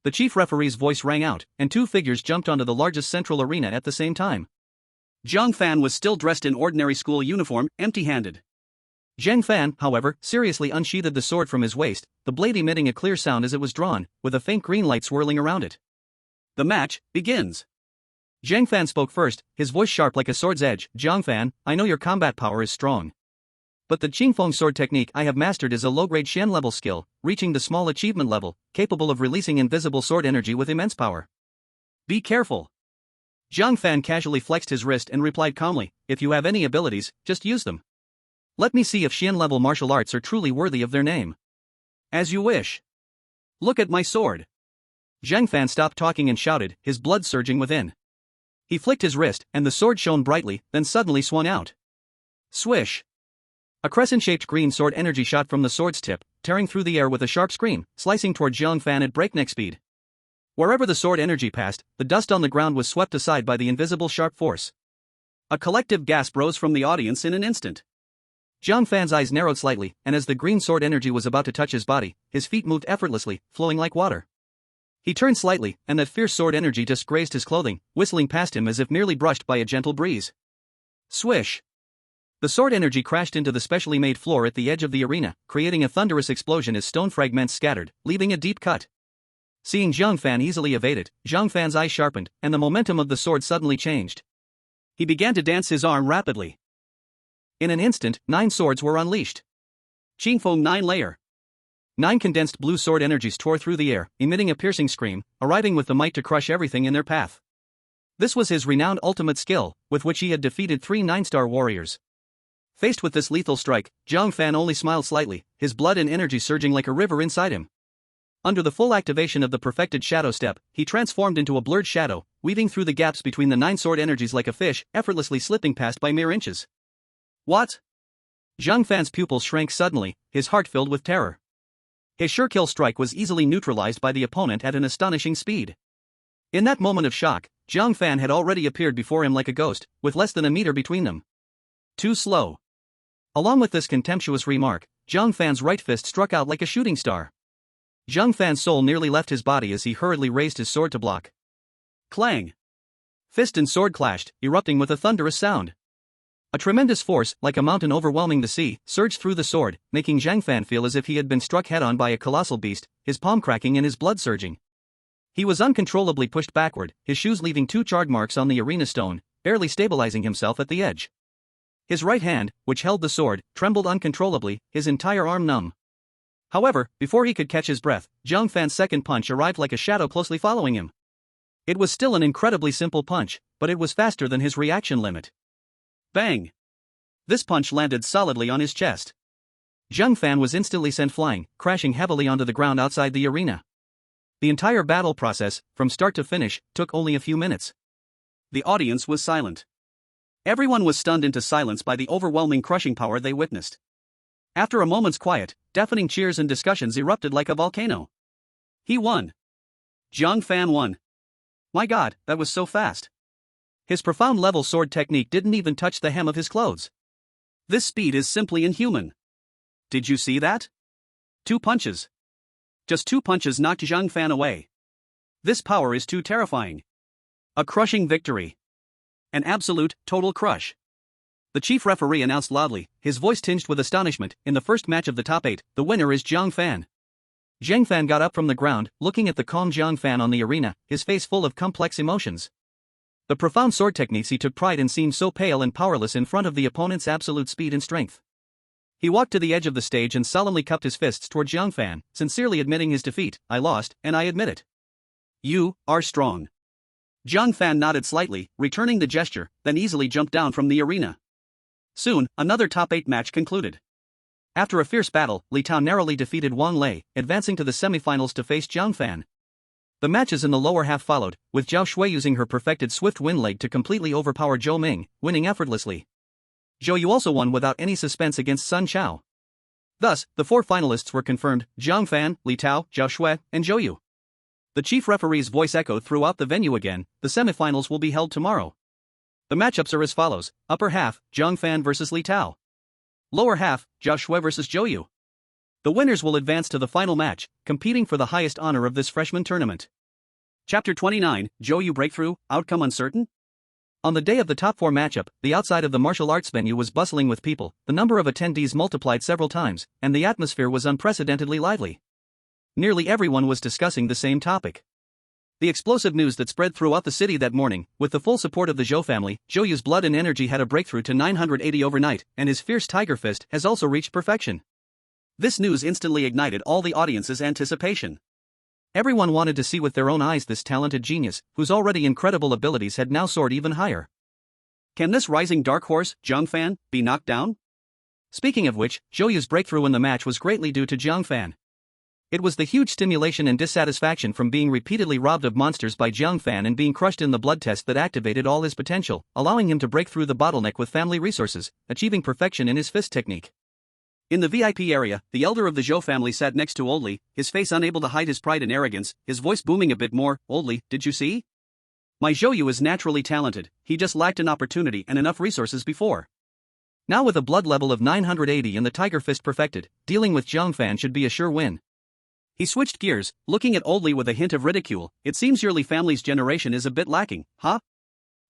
The chief referee's voice rang out, and 2 figures jumped onto the largest central arena at the same time. Jiang Fan was still dressed in ordinary school uniform, empty-handed. Jiang Fan, however, seriously unsheathed the sword from his waist, the blade emitting a clear sound as it was drawn, with a faint green light swirling around it. The match begins. Jiang Fan spoke first, his voice sharp like a sword's edge. Jiang Fan, I know your combat power is strong. But the Qingfeng sword technique I have mastered is a low-grade Xian level skill, reaching the small achievement level, capable of releasing invisible sword energy with immense power. Be careful. Jiang Fan casually flexed his wrist and replied calmly, if you have any abilities, just use them. Let me see if Xian level martial arts are truly worthy of their name. As you wish. Look at my sword. Jiang Fan stopped talking and shouted, his blood surging within. He flicked his wrist, and the sword shone brightly, then suddenly swung out. Swish. A crescent-shaped green sword energy shot from the sword's tip, tearing through the air with a sharp scream, slicing toward Jiang Fan at breakneck speed. Wherever the sword energy passed, the dust on the ground was swept aside by the invisible sharp force. A collective gasp rose from the audience in an instant. Jiang Fan's eyes narrowed slightly, and as the green sword energy was about to touch his body, his feet moved effortlessly, flowing like water. He turned slightly, and that fierce sword energy just grazed his clothing, whistling past him as if merely brushed by a gentle breeze. Swish! The sword energy crashed into the specially made floor at the edge of the arena, creating a thunderous explosion as stone fragments scattered, leaving a deep cut. Seeing Jiang Fan easily evade it, Jiang Fan's eyes sharpened, and the momentum of the sword suddenly changed. He began to dance his arm rapidly. In an instant, 9 swords were unleashed. Qingfeng 9 layer. 9 condensed blue sword energies tore through the air, emitting a piercing scream, arriving with the might to crush everything in their path. This was his renowned ultimate skill, with which he had defeated 3 9-star warriors. Faced with this lethal strike, Jiang Fan only smiled slightly, his blood and energy surging like a river inside him. Under the full activation of the perfected shadow step, he transformed into a blurred shadow, weaving through the gaps between the 9 sword energies like a fish, effortlessly slipping past by mere inches. What? Jiang Fan's pupils shrank suddenly, his heart filled with terror. His sure-kill strike was easily neutralized by the opponent at an astonishing speed. In that moment of shock, Jiang Fan had already appeared before him like a ghost, with less than a meter between them. Too slow. Along with this contemptuous remark, Jiang Fan's right fist struck out like a shooting star. Jiang Fan's soul nearly left his body as he hurriedly raised his sword to block. Clang! Fist and sword clashed, erupting with a thunderous sound. A tremendous force, like a mountain overwhelming the sea, surged through the sword, making Jiang Fan feel as if he had been struck head-on by a colossal beast, his palm cracking and his blood surging. He was uncontrollably pushed backward, his shoes leaving 2 charred marks on the arena stone, barely stabilizing himself at the edge. His right hand, which held the sword, trembled uncontrollably, his entire arm numb. However, before he could catch his breath, Jiang Fan's second punch arrived like a shadow closely following him. It was still an incredibly simple punch, but it was faster than his reaction limit. Bang! This punch landed solidly on his chest. Jiang Fan was instantly sent flying, crashing heavily onto the ground outside the arena. The entire battle process, from start to finish, took only a few minutes. The audience was silent. Everyone was stunned into silence by the overwhelming crushing power they witnessed. After a moment's quiet, deafening cheers and discussions erupted like a volcano. He won. Jiang Fan won. My God, that was so fast. His profound level sword technique didn't even touch the hem of his clothes. This speed is simply inhuman. Did you see that? 2 punches. Just 2 punches knocked Jiang Fan away. This power is too terrifying. A crushing victory. An absolute, total crush. The chief referee announced loudly, his voice tinged with astonishment, in the first match of the top 8, the winner is Jiang Fan. Jiang Fan got up from the ground, looking at the calm Jiang Fan on the arena, his face full of complex emotions. The profound sword techniques he took pride in seemed so pale and powerless in front of the opponent's absolute speed and strength. He walked to the edge of the stage and solemnly cupped his fists toward Jiang Fan, sincerely admitting his defeat. I lost, and I admit it. You are strong. Jiang Fan nodded slightly, returning the gesture, then easily jumped down from the arena. Soon, another top 8 match concluded. After a fierce battle, Li Tao narrowly defeated Wang Lei, advancing to the semifinals to face Jiang Fan. The matches in the lower half followed, with Zhao Shui using her perfected swift wind leg to completely overpower Zhou Ming, winning effortlessly. Zhou Yu also won without any suspense against Sun Chao. Thus, the 4 finalists were confirmed: Jiang Fan, Li Tao, Zhao Shui, and Zhou Yu. The chief referee's voice echoed throughout the venue again. The semifinals will be held tomorrow. The matchups are as follows: upper half, Jiang Fan vs Li Tao. Lower half, Zhao Shui vs Zhou Yu. The winners will advance to the final match, competing for the highest honor of this freshman tournament. Chapter 29, Zhou Yu Breakthrough, Outcome Uncertain? On the day of the top 4 matchup, the outside of the martial arts venue was bustling with people, the number of attendees multiplied several times, and the atmosphere was unprecedentedly lively. Nearly everyone was discussing the same topic. The explosive news that spread throughout the city that morning, with the full support of the Zhou family, Zhou Yu's blood and energy had a breakthrough to 980 overnight, and his fierce tiger fist has also reached perfection. This news instantly ignited all the audience's anticipation. Everyone wanted to see with their own eyes this talented genius, whose already incredible abilities had now soared even higher. Can this rising dark horse, Jiang Fan, be knocked down? Speaking of which, Zhou Yu's breakthrough in the match was greatly due to Jiang Fan. It was the huge stimulation and dissatisfaction from being repeatedly robbed of monsters by Jiang Fan and being crushed in the blood test that activated all his potential, allowing him to break through the bottleneck with family resources, achieving perfection in his fist technique. In the VIP area, the elder of the Zhou family sat next to Old Li, his face unable to hide his pride and arrogance, his voice booming a bit more. Old Li, did you see? My Zhou Yu is naturally talented, he just lacked an opportunity and enough resources before. Now with a blood level of 980 and the tiger fist perfected, dealing with Jiang Fan should be a sure win. He switched gears, looking at Old Li with a hint of ridicule. It seems your Li family's generation is a bit lacking, huh?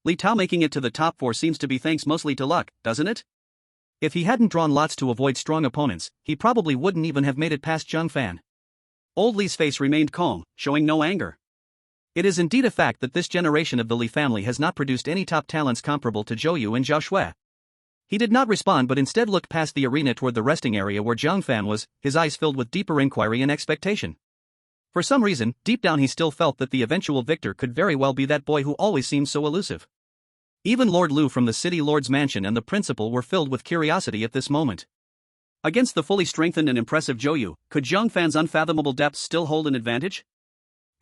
Li Tao making it to the top 4 seems to be thanks mostly to luck, doesn't it? If he hadn't drawn lots to avoid strong opponents, he probably wouldn't even have made it past Jiang Fan. Old Li's face remained calm, showing no anger. It is indeed a fact that this generation of the Li family has not produced any top talents comparable to Zhou Yu and Zhao Shui. He did not respond but instead looked past the arena toward the resting area where Jiang Fan was, his eyes filled with deeper inquiry and expectation. For some reason, deep down he still felt that the eventual victor could very well be that boy who always seemed so elusive. Even Lord Lu from the City Lord's mansion and the principal were filled with curiosity at this moment. Against the fully strengthened and impressive Zhou Yu, could Jiang Fan's unfathomable depths still hold an advantage?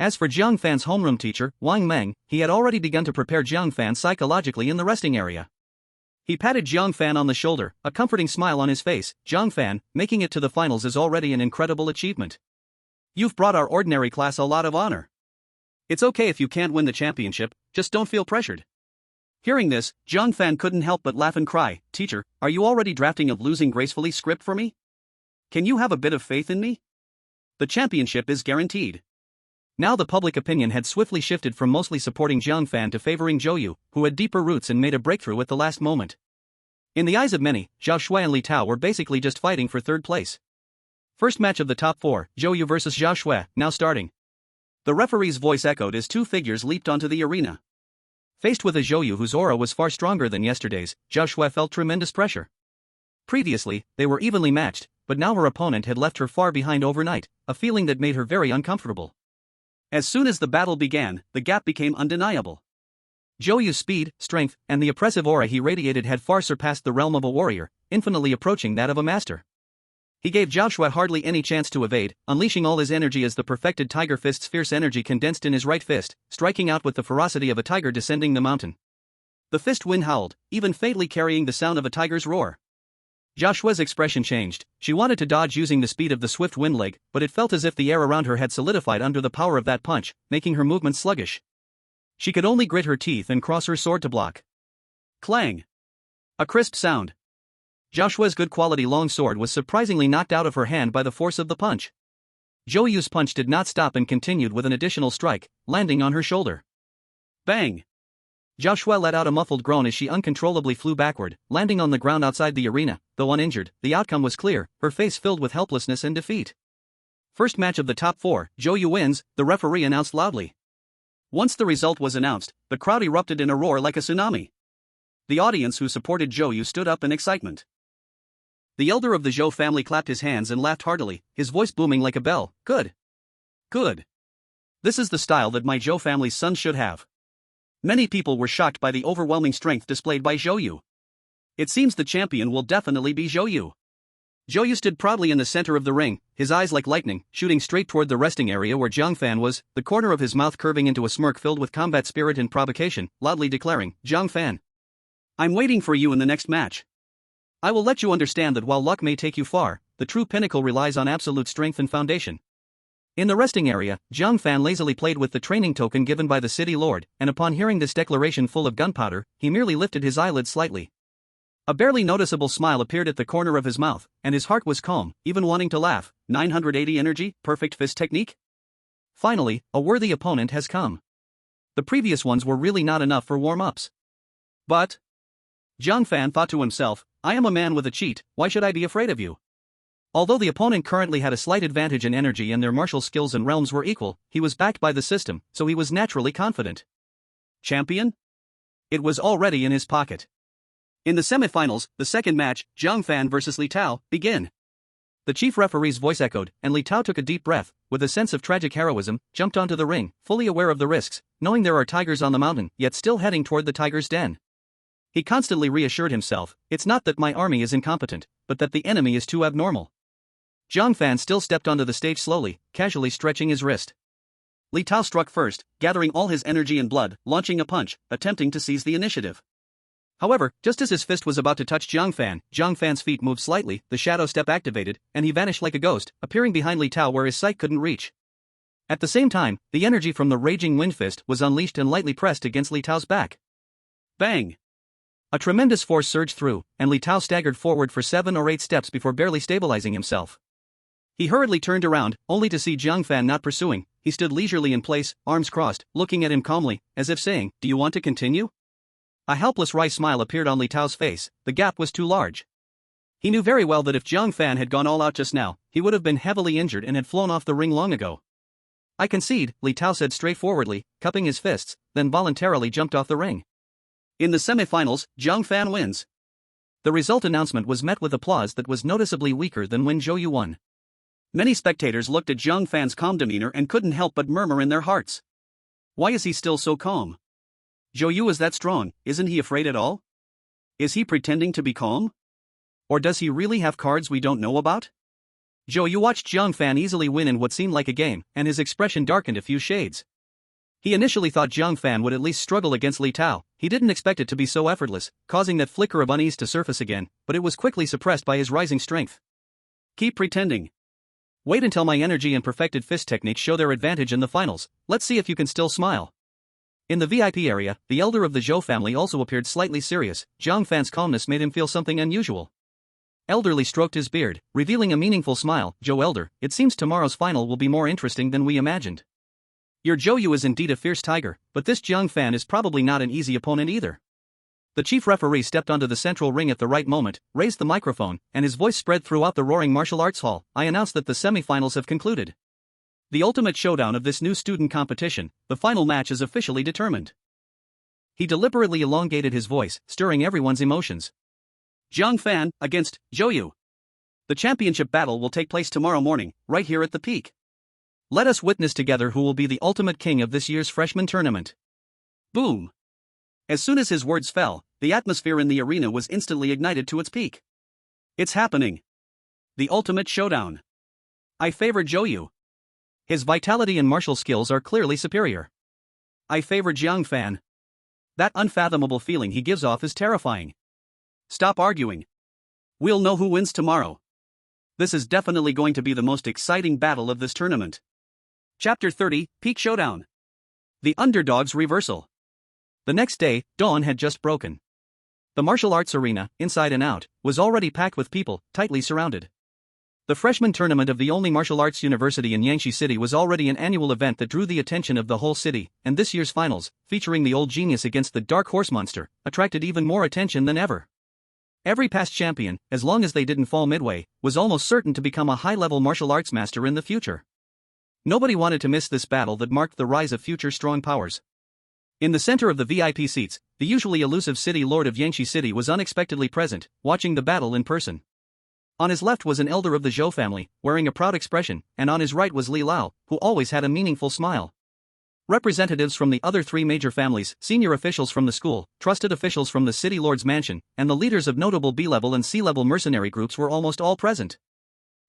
As for Jiang Fan's homeroom teacher, Wang Meng, he had already begun to prepare Jiang Fan psychologically in the resting area. He patted Jiang Fan on the shoulder, a comforting smile on his face. Jiang Fan, making it to the finals is already an incredible achievement. You've brought our ordinary class a lot of honor. It's okay if you can't win the championship, just don't feel pressured. Hearing this, Jiang Fan couldn't help but laugh and cry. Teacher, are you already drafting a losing gracefully script for me? Can you have a bit of faith in me? The championship is guaranteed. Now the public opinion had swiftly shifted from mostly supporting Jiang Fan to favoring Zhou Yu, who had deeper roots and made a breakthrough at the last moment. In the eyes of many, Zhao Shui and Li Tao were basically just fighting for third place. First match of the top 4, Zhou Yu versus Zhao Shui, now starting. The referee's voice echoed as 2 figures leaped onto the arena. Faced with a Zhou Yu whose aura was far stronger than yesterday's, Zhao Shui felt tremendous pressure. Previously, they were evenly matched, but now her opponent had left her far behind overnight, a feeling that made her very uncomfortable. As soon as the battle began, the gap became undeniable. Zhou Yu's speed, strength, and the oppressive aura he radiated had far surpassed the realm of a warrior, infinitely approaching that of a master. He gave Zhao Shui hardly any chance to evade, unleashing all his energy as the perfected tiger fist's fierce energy condensed in his right fist, striking out with the ferocity of a tiger descending the mountain. The fist wind howled, even faintly carrying the sound of a tiger's roar. Zhao Shui's expression changed. She wanted to dodge using the speed of the swift wind leg, but it felt as if the air around her had solidified under the power of that punch, making her movements sluggish. She could only grit her teeth and cross her sword to block. Clang! A crisp sound. Zhao Shui's good quality long sword was surprisingly knocked out of her hand by the force of the punch. Zhou Yu's punch did not stop and continued with an additional strike, landing on her shoulder. Bang! Zhao Shui let out a muffled groan as she uncontrollably flew backward, landing on the ground outside the arena. Though uninjured, the outcome was clear, her face filled with helplessness and defeat. First match of the top 4, Zhou Yu wins, the referee announced loudly. Once the result was announced, the crowd erupted in a roar like a tsunami. The audience who supported Zhou Yu stood up in excitement. The elder of the Zhou family clapped his hands and laughed heartily, his voice booming like a bell. Good. Good. This is the style that my Zhou family's son should have. Many people were shocked by the overwhelming strength displayed by Zhou Yu. It seems the champion will definitely be Zhou Yu. Zhou Yu stood proudly in the center of the ring, his eyes like lightning, shooting straight toward the resting area where Jiang Fan was, the corner of his mouth curving into a smirk filled with combat spirit and provocation, loudly declaring, Jiang Fan, I'm waiting for you in the next match. I will let you understand that while luck may take you far, the true pinnacle relies on absolute strength and foundation. In the resting area, Jiang Fan lazily played with the training token given by the city lord, and upon hearing this declaration full of gunpowder, he merely lifted his eyelids slightly. A barely noticeable smile appeared at the corner of his mouth, and his heart was calm, even wanting to laugh. 980 energy, perfect fist technique? Finally, a worthy opponent has come. The previous ones were really not enough for warm-ups. But Jiang Fan thought to himself, I am a man with a cheat, why should I be afraid of you? Although the opponent currently had a slight advantage in energy and their martial skills and realms were equal, he was backed by the system, so he was naturally confident. Champion? It was already in his pocket. In the semifinals, the second match, Jiang Fan versus Li Tao, begin. The chief referee's voice echoed, and Li Tao took a deep breath, with a sense of tragic heroism, jumped onto the ring, fully aware of the risks, knowing there are tigers on the mountain, yet still heading toward the tiger's den. He constantly reassured himself, it's not that my army is incompetent, but that the enemy is too abnormal. Jiang Fan still stepped onto the stage slowly, casually stretching his wrist. Li Tao struck first, gathering all his energy and blood, launching a punch, attempting to seize the initiative. However, just as his fist was about to touch Jiang Fan's feet moved slightly, the shadow step activated, and he vanished like a ghost, appearing behind Li Tao where his sight couldn't reach. At the same time, the energy from the raging wind fist was unleashed and lightly pressed against Li Tao's back. Bang! A tremendous force surged through, and Li Tao staggered forward for 7 or 8 steps before barely stabilizing himself. He hurriedly turned around, only to see Jiang Fan not pursuing. He stood leisurely in place, arms crossed, looking at him calmly, as if saying, "Do you want to continue?" A helpless wry smile appeared on Li Tao's face. The gap was too large. He knew very well that if Jiang Fan had gone all out just now, he would have been heavily injured and had flown off the ring long ago. "I concede," Li Tao said straightforwardly, cupping his fists, then voluntarily jumped off the ring. In the semifinals, Jiang Fan wins. The result announcement was met with applause that was noticeably weaker than when Zhou Yu won. Many spectators looked at Jiang Fan's calm demeanor and couldn't help but murmur in their hearts. Why is he still so calm? Zhou Yu is that strong, isn't he afraid at all? Is he pretending to be calm? Or does he really have cards we don't know about? Zhou Yu watched Jiang Fan easily win in what seemed like a game, and his expression darkened a few shades. He initially thought Jiang Fan would at least struggle against Li Tao. He didn't expect it to be so effortless, causing that flicker of unease to surface again, but it was quickly suppressed by his rising strength. Keep pretending. Wait until my energy and perfected fist techniques show their advantage in the finals. Let's see if you can still smile. In the VIP area, the elder of the Zhou family also appeared slightly serious. Jiang Fan's calmness made him feel something unusual. Elderly stroked his beard, revealing a meaningful smile. "Zhou Elder, it seems tomorrow's final will be more interesting than we imagined. Your Zhou Yu is indeed a fierce tiger, but this Jiang Fan is probably not an easy opponent either." The chief referee stepped onto the central ring at the right moment, raised the microphone, and his voice spread throughout the roaring martial arts hall. "I announce that the semifinals have concluded. The ultimate showdown of this new student competition, the final match is officially determined." He deliberately elongated his voice, stirring everyone's emotions. "Jiang Fan against Zhou Yu. The championship battle will take place tomorrow morning, right here at the peak. Let us witness together who will be the ultimate king of this year's freshman tournament." Boom! As soon as his words fell, the atmosphere in the arena was instantly ignited to its peak. It's happening. The ultimate showdown. I favor Zhou Yu. His vitality and martial skills are clearly superior. I favor Jiang Fan. That unfathomable feeling he gives off is terrifying. Stop arguing. We'll know who wins tomorrow. This is definitely going to be the most exciting battle of this tournament. Chapter 30, Peak Showdown. The Underdog's Reversal. The next day, dawn had just broken. The martial arts arena, inside and out, was already packed with people, tightly surrounded. The freshman tournament of the only martial arts university in Yangshi City was already an annual event that drew the attention of the whole city, and this year's finals, featuring the old genius against the dark horse monster, attracted even more attention than ever. Every past champion, as long as they didn't fall midway, was almost certain to become a high-level martial arts master in the future. Nobody wanted to miss this battle that marked the rise of future strong powers. In the center of the VIP seats, the usually elusive city lord of Yangshi City was unexpectedly present, watching the battle in person. On his left was an elder of the Zhou family, wearing a proud expression, and on his right was Li Lao, who always had a meaningful smile. Representatives from the other three major families, senior officials from the school, trusted officials from the city lord's mansion, and the leaders of notable B-level and C-level mercenary groups were almost all present.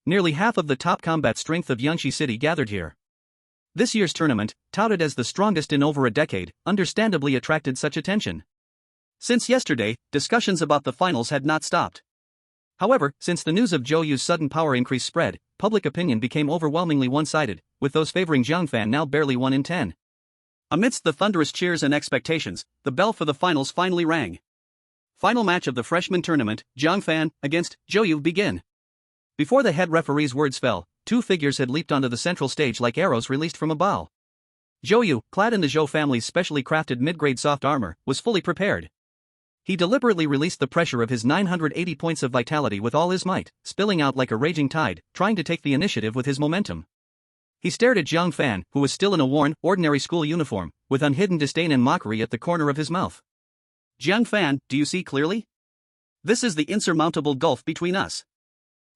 Nearly half of the top combat strength of Yangshi City gathered here. This year's tournament, touted as the strongest in over a decade, understandably attracted such attention. Since yesterday, discussions about the finals had not stopped. However, since the news of Zhou Yu's sudden power increase spread, public opinion became overwhelmingly one-sided, with those favoring Jiang Fan now barely 1 in 10. Amidst the thunderous cheers and expectations, the bell for the finals finally rang. Final match of the freshman tournament, Jiang Fan against Zhou Yu begin. Before the head referee's words fell, two figures had leaped onto the central stage like arrows released from a bow. Zhou Yu, clad in the Zhou family's specially crafted mid-grade soft armor, was fully prepared. He deliberately released the pressure of his 980 points of vitality with all his might, spilling out like a raging tide, trying to take the initiative with his momentum. He stared at Jiang Fan, who was still in a worn, ordinary school uniform, with unhidden disdain and mockery at the corner of his mouth. "Jiang Fan, do you see clearly? This is the insurmountable gulf between us.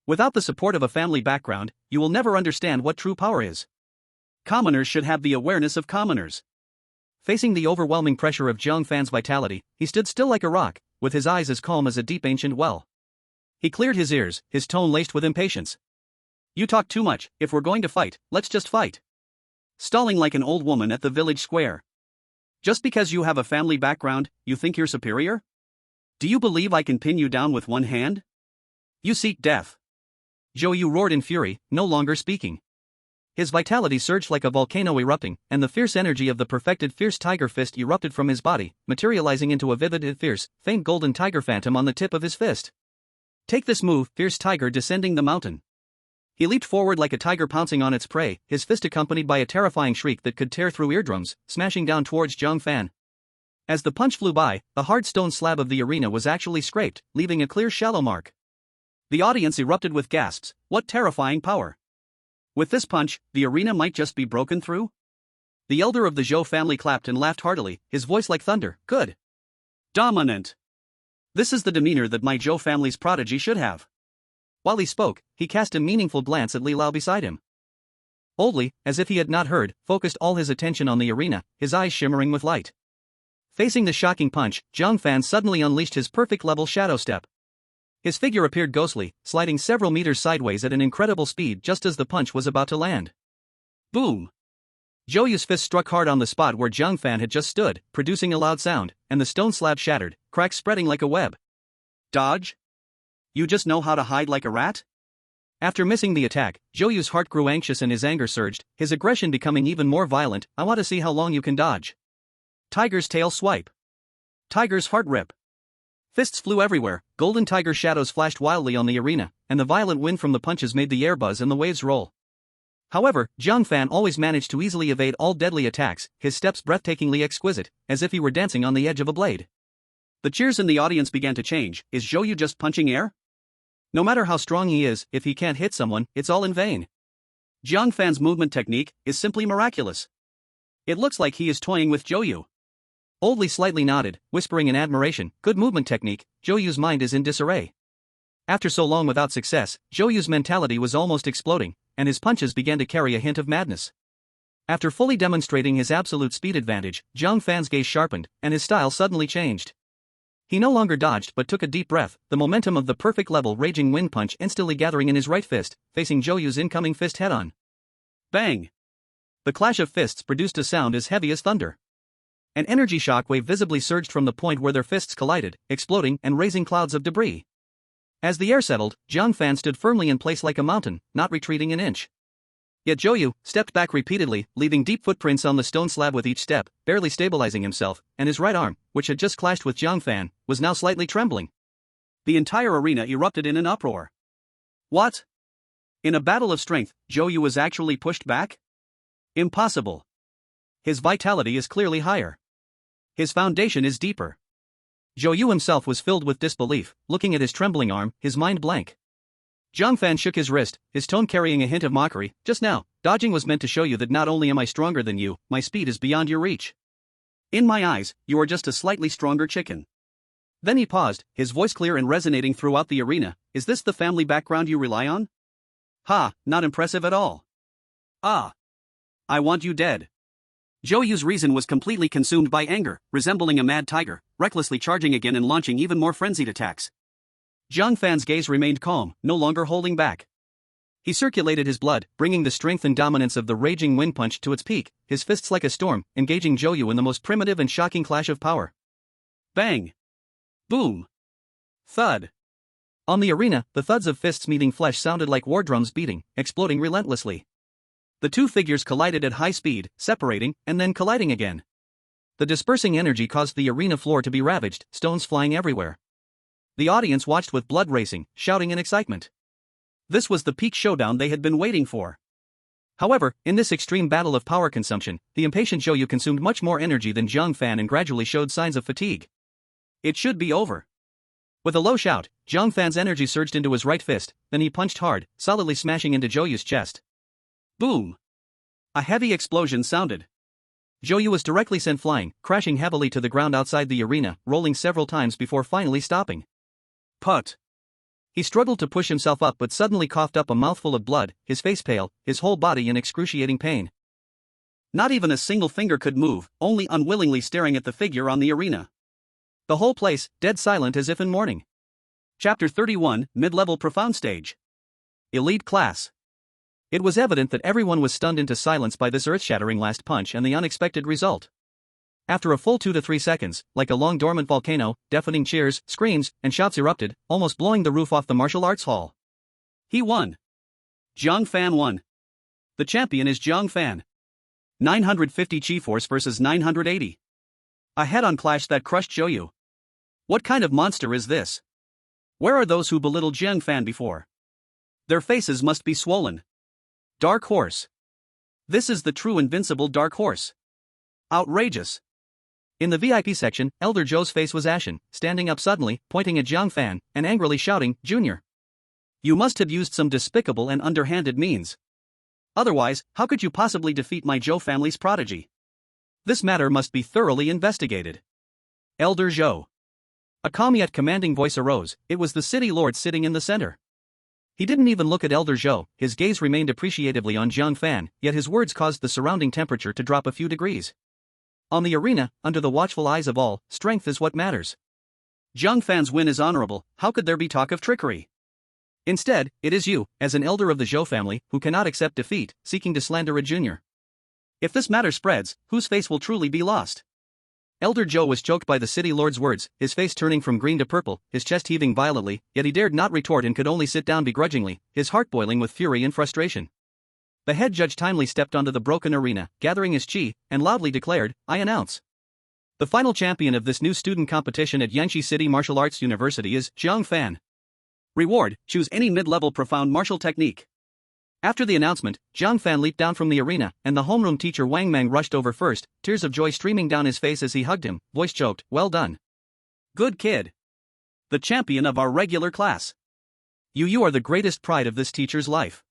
Without the support of a family background, you will never understand what true power is. Commoners should have the awareness of commoners." Facing the overwhelming pressure of Jiang Fan's vitality, he stood still like a rock, with his eyes as calm as a deep ancient well. He cleared his ears, his tone laced with impatience. "You talk too much. If we're going to fight, let's just fight. Stalling like an old woman at the village square. Just because you have a family background, you think you're superior? Do you believe I can pin you down with one hand? You seek death." Zhou Yu roared in fury, no longer speaking. His vitality surged like a volcano erupting, and the fierce energy of the perfected fierce tiger fist erupted from his body, materializing into a vivid and fierce, faint golden tiger phantom on the tip of his fist. "Take this move, fierce tiger descending the mountain." He leaped forward like a tiger pouncing on its prey, his fist accompanied by a terrifying shriek that could tear through eardrums, smashing down towards Jiang Fan. As the punch flew by, the hard stone slab of the arena was actually scraped, leaving a clear shallow mark. The audience erupted with gasps. What terrifying power! With this punch, the arena might just be broken through? The elder of the Zhou family clapped and laughed heartily, his voice like thunder. Good. Dominant. This is the demeanor that my Zhou family's prodigy should have. While he spoke, he cast a meaningful glance at Li Lao beside him. Oldly, as if he had not heard, focused all his attention on the arena, his eyes shimmering with light. Facing the shocking punch, Jiang Fan suddenly unleashed his perfect level shadow step. His figure appeared ghostly, sliding several meters sideways at an incredible speed just as the punch was about to land. Boom! Zhou Yu's fist struck hard on the spot where Jiang Fan had just stood, producing a loud sound, and the stone slab shattered, cracks spreading like a web. Dodge? You just know how to hide like a rat? After missing the attack, Zhou Yu's heart grew anxious and his anger surged, his aggression becoming even more violent. I want to see how long you can dodge. Tiger's tail swipe. Tiger's heart rip. Fists flew everywhere, golden tiger shadows flashed wildly on the arena, and the violent wind from the punches made the air buzz and the waves roll. However, Jiang Fan always managed to easily evade all deadly attacks, his steps breathtakingly exquisite, as if he were dancing on the edge of a blade. The cheers in the audience began to change. Is Zhou Yu just punching air? No matter how strong he is, if he can't hit someone, it's all in vain. Jiang Fan's movement technique is simply miraculous. It looks like he is toying with Zhou Yu. Oldly slightly nodded, whispering in admiration, good movement technique. Zhou Yu's mind is in disarray. After so long without success, Zhou Yu's mentality was almost exploding, and his punches began to carry a hint of madness. After fully demonstrating his absolute speed advantage, Jiang Fan's gaze sharpened, and his style suddenly changed. He no longer dodged but took a deep breath, the momentum of the perfect level raging wind punch instantly gathering in his right fist, facing Zhou Yu's incoming fist head-on. Bang! The clash of fists produced a sound as heavy as thunder. An energy shock wave visibly surged from the point where their fists collided, exploding and raising clouds of debris. As the air settled, Jiang Fan stood firmly in place like a mountain, not retreating an inch. Yet Zhou Yu stepped back repeatedly, leaving deep footprints on the stone slab with each step, barely stabilizing himself, and his right arm, which had just clashed with Jiang Fan, was now slightly trembling. The entire arena erupted in an uproar. What? In a battle of strength, Zhou Yu was actually pushed back? Impossible. His vitality is clearly higher. His foundation is deeper. Zhou Yu himself was filled with disbelief, looking at his trembling arm, his mind blank. Jiang Fan shook his wrist, his tone carrying a hint of mockery. Just now, dodging was meant to show you that not only am I stronger than you, my speed is beyond your reach. In my eyes, you are just a slightly stronger chicken. Then he paused, his voice clear and resonating throughout the arena. Is this the family background you rely on? Ha, not impressive at all. Ah. I want you dead. Zhou Yu's reason was completely consumed by anger, resembling a mad tiger, recklessly charging again and launching even more frenzied attacks. Jiang Fan's gaze remained calm, no longer holding back. He circulated his blood, bringing the strength and dominance of the raging wind punch to its peak, his fists like a storm, engaging Zhou Yu in the most primitive and shocking clash of power. Bang! Boom! Thud! On the arena, the thuds of fists meeting flesh sounded like war drums beating, exploding relentlessly. The two figures collided at high speed, separating, and then colliding again. The dispersing energy caused the arena floor to be ravaged, stones flying everywhere. The audience watched with blood racing, shouting in excitement. This was the peak showdown they had been waiting for. However, in this extreme battle of power consumption, the impatient Zhou Yu consumed much more energy than Jiang Fan and gradually showed signs of fatigue. It should be over. With a low shout, Jiang Fan's energy surged into his right fist, then he punched hard, solidly smashing into Zhou Yu's chest. Boom! A heavy explosion sounded. Zhou Yu was directly sent flying, crashing heavily to the ground outside the arena, rolling several times before finally stopping. Put! He struggled to push himself up but suddenly coughed up a mouthful of blood, his face pale, his whole body in excruciating pain. Not even a single finger could move, only unwillingly staring at the figure on the arena. The whole place, dead silent as if in mourning. Chapter 31, Mid-Level Profound Stage. Elite Class. It was evident that everyone was stunned into silence by this earth-shattering last punch and the unexpected result. After a full 2 to 3 seconds, like a long dormant volcano, deafening cheers, screams, and shouts erupted, almost blowing the roof off the martial arts hall. He won. Jiang Fan won. The champion is Jiang Fan. 950 Chi Force versus 980. A head-on clash that crushed Zhou Yu. What kind of monster is this? Where are those who belittled Jiang Fan before? Their faces must be swollen. Dark horse. This is the true invincible dark horse. Outrageous. In the VIP section, Elder Joe's face was ashen, standing up suddenly, pointing at Jiang Fan, and angrily shouting, "Junior! You must have used some despicable and underhanded means. Otherwise, how could you possibly defeat my Zhou family's prodigy? This matter must be thoroughly investigated." Elder Zhou. A calm yet commanding voice arose. It was the city lord sitting in the center. He didn't even look at Elder Zhou, his gaze remained appreciatively on Jiang Fan, yet his words caused the surrounding temperature to drop a few degrees. On the arena, under the watchful eyes of all, strength is what matters. Jiang Fan's win is honorable, how could there be talk of trickery? Instead, it is you, as an elder of the Zhou family, who cannot accept defeat, seeking to slander a junior. If this matter spreads, whose face will truly be lost? Elder Zhou was choked by the city lord's words, his face turning from green to purple, his chest heaving violently, yet he dared not retort and could only sit down begrudgingly, his heart boiling with fury and frustration. The head judge timely stepped onto the broken arena, gathering his chi, and loudly declared, "I announce. The final champion of this new student competition at Yangshi City Martial Arts University is Jiang Fan. Reward, choose any mid-level profound martial technique." After the announcement, Jiang Fan leaped down from the arena, and the homeroom teacher Wang Mang rushed over first, tears of joy streaming down his face as he hugged him, voice choked, "Well done. Good kid. The champion of our regular class. You are the greatest pride of this teacher's life."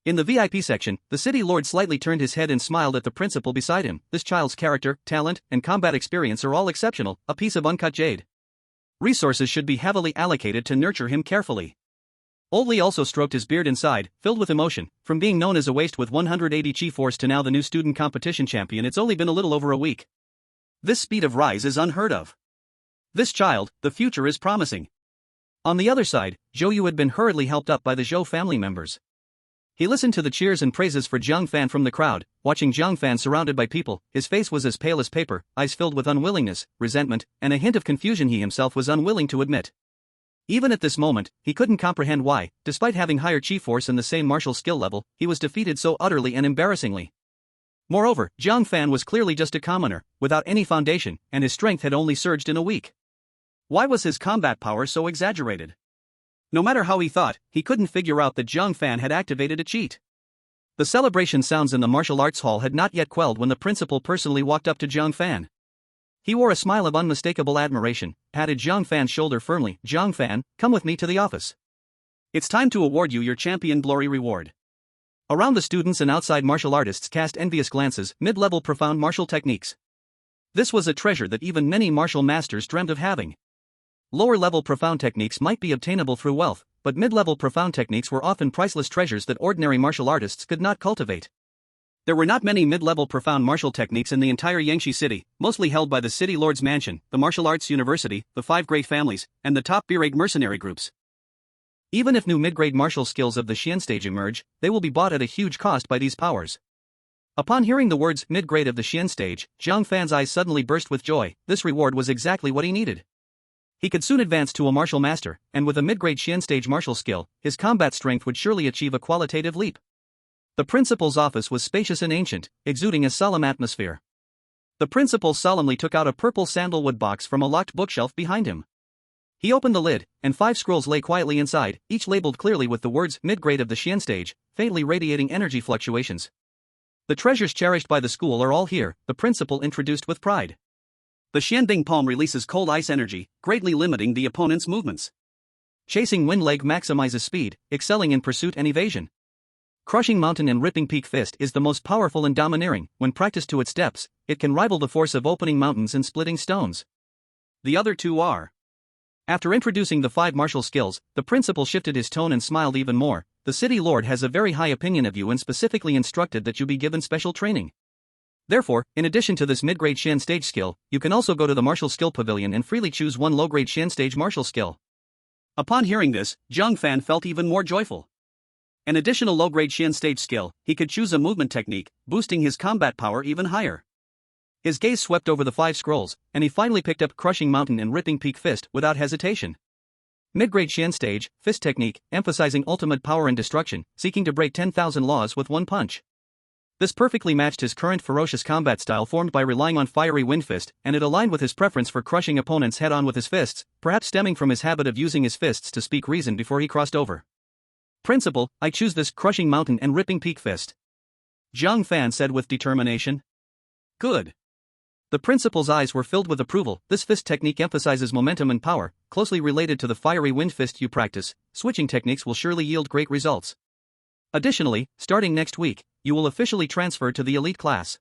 In the VIP section, the city lord slightly turned his head and smiled at the principal beside him. This child's character, talent, and combat experience are all exceptional, a piece of uncut jade. Resources should be heavily allocated to nurture him carefully. Old Li also stroked his beard and sighed, filled with emotion. From being known as a waste with 180 chi force to now the new student competition champion, it's only been a little over a week. This speed of rise is unheard of. This child, the future is promising. On the other side, Zhou Yu had been hurriedly helped up by the Zhou family members. He listened to the cheers and praises for Jiang Fan from the crowd. Watching Jiang Fan surrounded by people, his face was as pale as paper, eyes filled with unwillingness, resentment, and a hint of confusion he himself was unwilling to admit. Even at this moment, he couldn't comprehend why, despite having higher chi force and the same martial skill level, he was defeated so utterly and embarrassingly. Moreover, Jiang Fan was clearly just a commoner, without any foundation, and his strength had only surged in a week. Why was his combat power so exaggerated? No matter how he thought, he couldn't figure out that Jiang Fan had activated a cheat. The celebration sounds in the martial arts hall had not yet quelled when the principal personally walked up to Jiang Fan. He wore a smile of unmistakable admiration, patted Jiang Fan's shoulder firmly. "Jiang Fan, come with me to the office. It's time to award you your champion glory reward." Around the students and outside martial artists cast envious glances. Mid-level profound martial techniques. This was a treasure that even many martial masters dreamed of having. Lower-level profound techniques might be obtainable through wealth, but mid-level profound techniques were often priceless treasures that ordinary martial artists could not cultivate. There were not many mid-level profound martial techniques in the entire Yangshi city, mostly held by the city lord's mansion, the martial arts university, the 5 great families, and the top bireg mercenary groups. Even if new mid-grade martial skills of the Xian stage emerge, they will be bought at a huge cost by these powers. Upon hearing the words mid-grade of the Xian stage, Jiang Fan's eyes suddenly burst with joy. This reward was exactly what he needed. He could soon advance to a martial master, and with a mid-grade Xian stage martial skill, his combat strength would surely achieve a qualitative leap. The principal's office was spacious and ancient, exuding a solemn atmosphere. The principal solemnly took out a purple sandalwood box from a locked bookshelf behind him. He opened the lid, and 5 scrolls lay quietly inside, each labeled clearly with the words mid-grade of the Xian stage, faintly radiating energy fluctuations. The treasures cherished by the school are all here, the principal introduced with pride. The Xianbing palm releases cold ice energy, greatly limiting the opponent's movements. Chasing wind leg maximizes speed, excelling in pursuit and evasion. Crushing mountain and ripping peak fist is the most powerful and domineering. When practiced to its depths, it can rival the force of opening mountains and splitting stones. The other two are. After introducing the 5 martial skills, the principal shifted his tone and smiled even more. The city lord has a very high opinion of you and specifically instructed that you be given special training. Therefore, in addition to this mid-grade Xian stage skill, you can also go to the martial skill pavilion and freely choose one low-grade Xian stage martial skill. Upon hearing this, Jiang Fan felt even more joyful. An additional low-grade Xian stage skill, he could choose a movement technique, boosting his combat power even higher. His gaze swept over the 5 scrolls, and he finally picked up Crushing Mountain and Ripping Peak Fist without hesitation. Mid-grade Xian stage, fist technique, emphasizing ultimate power and destruction, seeking to break 10,000 laws with one punch. This perfectly matched his current ferocious combat style formed by relying on fiery wind fist, and it aligned with his preference for crushing opponents head-on with his fists, perhaps stemming from his habit of using his fists to speak reason before he crossed over. Principal, I choose this crushing mountain and ripping peak fist. Jiang Fan said with determination. Good. The principal's eyes were filled with approval. This fist technique emphasizes momentum and power, closely related to the fiery wind fist you practice. Switching techniques will surely yield great results. Additionally, starting next week, you will officially transfer to the elite class.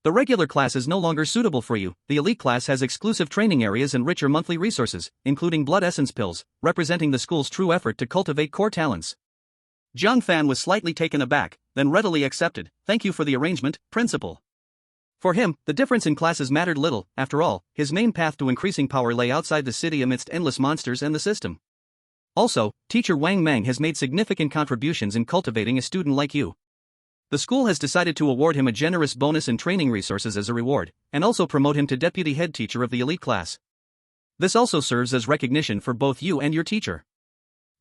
The regular class is no longer suitable for you. The elite class has exclusive training areas and richer monthly resources, including blood essence pills, representing the school's true effort to cultivate core talents. Jiang Fan was slightly taken aback, then readily accepted. Thank you for the arrangement, Principal. For him, the difference in classes mattered little. After all, his main path to increasing power lay outside the city amidst endless monsters and the system. Also, Teacher Wang Meng has made significant contributions in cultivating a student like you. The school has decided to award him a generous bonus in training resources as a reward, and also promote him to deputy head teacher of the elite class. This also serves as recognition for both you and your teacher.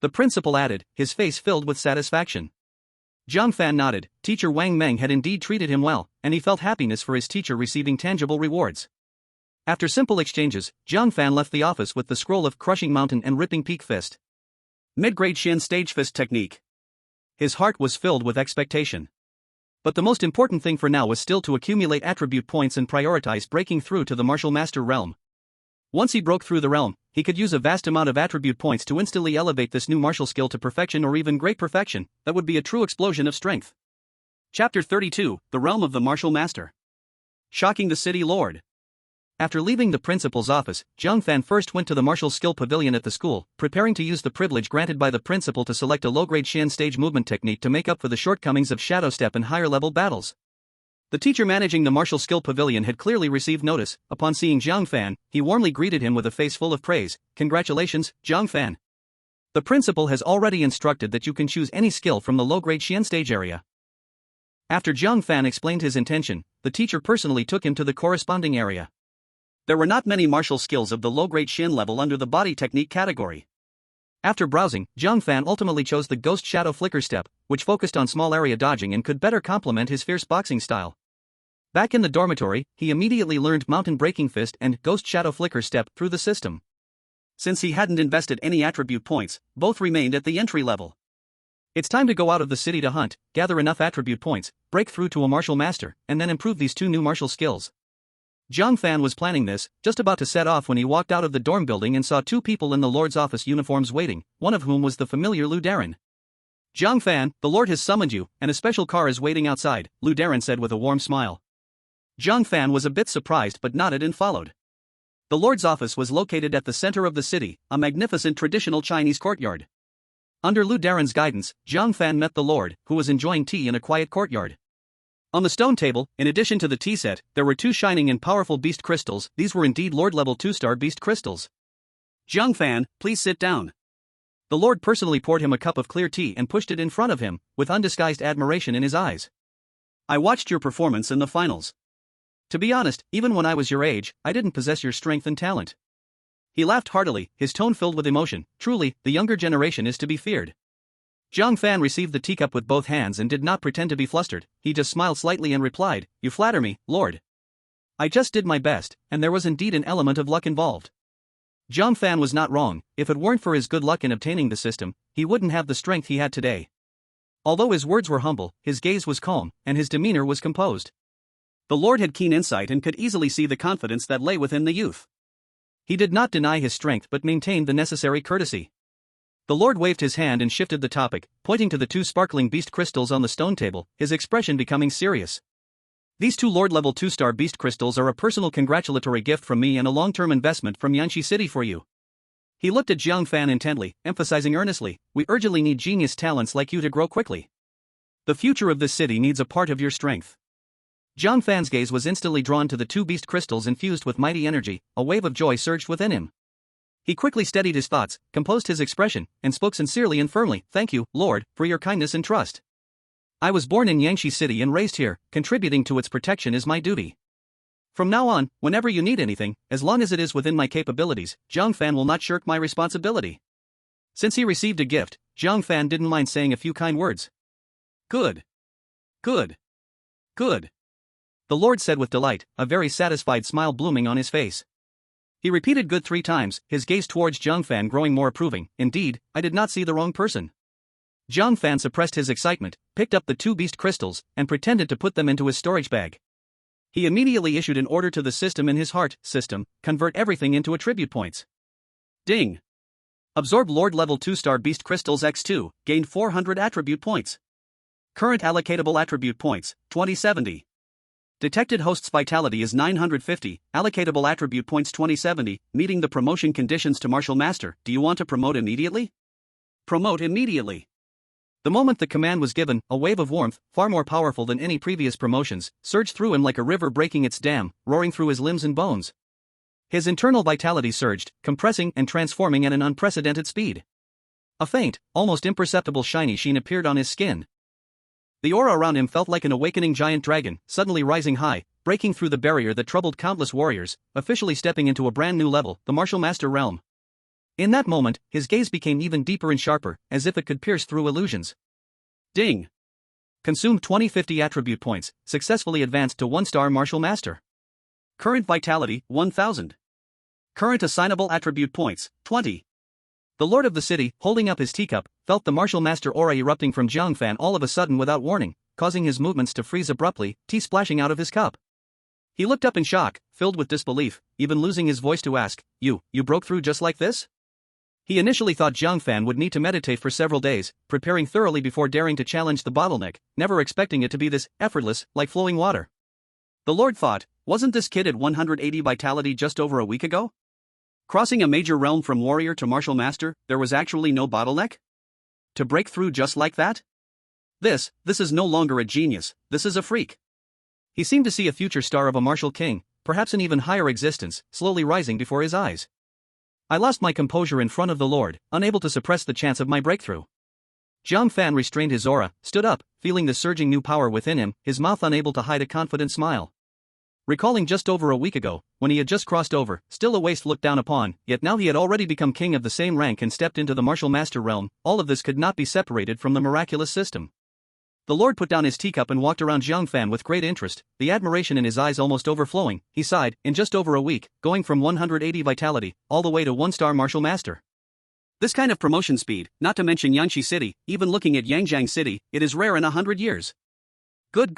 The principal added, his face filled with satisfaction. Jiang Fan nodded. Teacher Wang Meng had indeed treated him well, and he felt happiness for his teacher receiving tangible rewards. After simple exchanges, Jiang Fan left the office with the scroll of Crushing Mountain and Ripping Peak Fist. Mid-grade Shin Stage Fist Technique. His heart was filled with expectation. But the most important thing for now was still to accumulate attribute points and prioritize breaking through to the Martial Master realm. Once he broke through the realm, he could use a vast amount of attribute points to instantly elevate this new martial skill to perfection or even great perfection. That would be a true explosion of strength. Chapter 32, The Realm of the Martial Master. Shocking the City Lord. After leaving the principal's office, Jiang Fan first went to the martial skill pavilion at the school, preparing to use the privilege granted by the principal to select a low-grade Shin stage movement technique to make up for the shortcomings of shadow step and higher-level battles. The teacher managing the martial skill pavilion had clearly received notice. Upon seeing Jiang Fan, he warmly greeted him with a face full of praise. Congratulations, Jiang Fan. The principal has already instructed that you can choose any skill from the low-grade Shin stage area. After Jiang Fan explained his intention, the teacher personally took him to the corresponding area. There were not many martial skills of the low-grade Shin level under the body technique category. After browsing, Jiang Fan ultimately chose the Ghost Shadow Flicker Step, which focused on small area dodging and could better complement his fierce boxing style. Back in the dormitory, he immediately learned Mountain Breaking Fist and Ghost Shadow Flicker Step through the system. Since he hadn't invested any attribute points, both remained at the entry level. It's time to go out of the city to hunt, gather enough attribute points, break through to a martial master, and then improve these two new martial skills. Jiang Fan was planning this, just about to set off when he walked out of the dorm building and saw two people in the Lord's office uniforms waiting, one of whom was the familiar Lu Darren. Jiang Fan, the Lord has summoned you, and a special car is waiting outside, Lu Darren said with a warm smile. Jiang Fan was a bit surprised but nodded and followed. The Lord's office was located at the center of the city, a magnificent traditional Chinese courtyard. Under Lu Darren's guidance, Jiang Fan met the Lord, who was enjoying tea in a quiet courtyard. On the stone table, in addition to the tea set, there were two shining and powerful beast crystals. These were indeed Lord-level 2-star beast crystals. Jiang Fan, please sit down. The Lord personally poured him a cup of clear tea and pushed it in front of him, with undisguised admiration in his eyes. I watched your performance in the finals. To be honest, even when I was your age, I didn't possess your strength and talent. He laughed heartily, his tone filled with emotion. Truly, the younger generation is to be feared. Jiang Fan received the teacup with both hands and did not pretend to be flustered. He just smiled slightly and replied, "You flatter me, Lord. I just did my best, and there was indeed an element of luck involved." Jiang Fan was not wrong. If it weren't for his good luck in obtaining the system, he wouldn't have the strength he had today. Although his words were humble, his gaze was calm, and his demeanor was composed. The Lord had keen insight and could easily see the confidence that lay within the youth. He did not deny his strength but maintained the necessary courtesy. The Lord waved his hand and shifted the topic, pointing to the two sparkling beast crystals on the stone table, his expression becoming serious. These two Lord-level 2-star beast crystals are a personal congratulatory gift from me and a long-term investment from Yanxi City for you. He looked at Jiang Fan intently, emphasizing earnestly, "We urgently need genius talents like you to grow quickly. The future of this city needs a part of your strength." Jiang Fan's gaze was instantly drawn to the two beast crystals infused with mighty energy. A wave of joy surged within him. He quickly steadied his thoughts, composed his expression, and spoke sincerely and firmly, "Thank you, Lord, for your kindness and trust. I was born in Yanxi City and raised here. Contributing to its protection is my duty. From now on, whenever you need anything, as long as it is within my capabilities, Jiang Fan will not shirk my responsibility." Since he received a gift, Jiang Fan didn't mind saying a few kind words. "Good. Good. Good." The Lord said with delight, a very satisfied smile blooming on his face. He repeated "good" 3 times, his gaze towards Jiang Fan growing more approving. "Indeed, I did not see the wrong person. Jiang Fan suppressed his excitement, picked up the 2 beast crystals, and pretended to put them into his storage bag. He immediately issued an order to the system in his heart system, convert everything into attribute points. Ding! Absorb Lord level 2-star beast crystals x2, gained 400 attribute points. Current allocatable attribute points, 2070. Detected host's vitality is 950, allocatable attribute points 2070, meeting the promotion conditions to Martial Master. Do you want to promote immediately? Promote immediately. The moment the command was given, a wave of warmth, far more powerful than any previous promotions, surged through him like a river breaking its dam, roaring through his limbs and bones. His internal vitality surged, compressing and transforming at an unprecedented speed. A faint, almost imperceptible shiny sheen appeared on his skin. The aura around him felt like an awakening giant dragon, suddenly rising high, breaking through the barrier that troubled countless warriors, officially stepping into a brand new level, the Martial Master realm. In that moment, his gaze became even deeper and sharper, as if it could pierce through illusions. Ding! Consumed 2050 attribute points, successfully advanced to 1-star Martial Master. Current vitality, 1000. Current assignable attribute points, 20. The lord of the city, holding up his teacup, felt the Martial Master aura erupting from Jiang Fan all of a sudden without warning, causing his movements to freeze abruptly, tea splashing out of his cup. He looked up in shock, filled with disbelief, even losing his voice to ask, You broke through just like this? He initially thought Jiang Fan would need to meditate for several days, preparing thoroughly before daring to challenge the bottleneck, never expecting it to be this effortless, like flowing water. The Lord thought, wasn't this kid at 180 vitality just over a week ago? Crossing a major realm from warrior to martial master, there was actually no bottleneck? To break through just like that? This is no longer a genius, this is a freak. He seemed to see a future star of a martial king, perhaps an even higher existence, slowly rising before his eyes. I lost my composure in front of the Lord, unable to suppress the chance of my breakthrough. Jiang Fan restrained his aura, stood up, feeling the surging new power within him, his mouth unable to hide a confident smile. Recalling just over a week ago, when he had just crossed over, still a waste looked down upon, yet now he had already become king of the same rank and stepped into the martial master realm, all of this could not be separated from the miraculous system. The Lord put down his teacup and walked around Jiang Fan with great interest, the admiration in his eyes almost overflowing. He sighed, in just over a week, going from 180 vitality, all the way to 1-star martial master. This kind of promotion speed, not to mention Yangshi City, even looking at Yangjiang City, it is rare in 100 years. Good.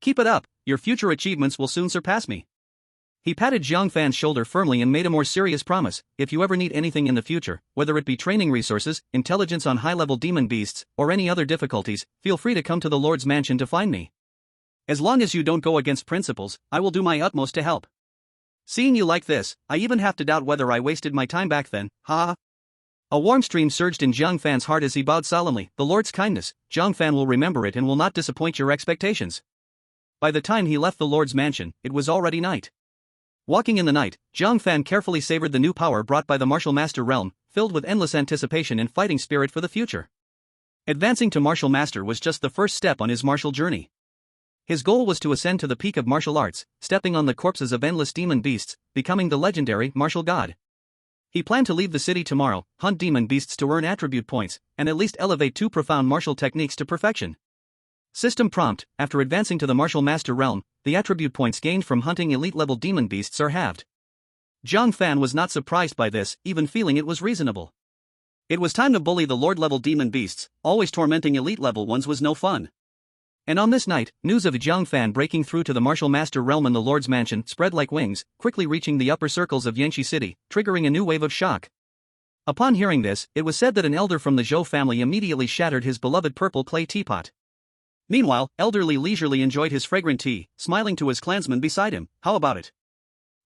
Keep it up, your future achievements will soon surpass me. He patted Jiang Fan's shoulder firmly and made a more serious promise, if you ever need anything in the future, whether it be training resources, intelligence on high-level demon beasts, or any other difficulties, feel free to come to the Lord's mansion to find me. As long as you don't go against principles, I will do my utmost to help. Seeing you like this, I even have to doubt whether I wasted my time back then, ha. A warm stream surged in Jiang Fan's heart as he bowed solemnly. The Lord's kindness, Jiang Fan will remember it and will not disappoint your expectations. By the time he left the Lord's mansion, it was already night. Walking in the night, Jiang Fan carefully savored the new power brought by the martial master realm, filled with endless anticipation and fighting spirit for the future. Advancing to martial master was just the first step on his martial journey. His goal was to ascend to the peak of martial arts, stepping on the corpses of endless demon beasts, becoming the legendary martial god. He planned to leave the city tomorrow, hunt demon beasts to earn attribute points, and at least elevate 2 profound martial techniques to perfection. System prompt: after advancing to the martial master realm, the attribute points gained from hunting elite-level demon beasts are halved. Jiang Fan was not surprised by this, even feeling it was reasonable. It was time to bully the lord-level demon beasts, always tormenting elite-level ones was no fun. And on this night, news of Jiang Fan breaking through to the martial master realm in the Lord's mansion spread like wings, quickly reaching the upper circles of Yangshi City, triggering a new wave of shock. Upon hearing this, it was said that an elder from the Zhou family immediately shattered his beloved purple clay teapot. Meanwhile, elderly leisurely enjoyed his fragrant tea, smiling to his clansman beside him. How about it?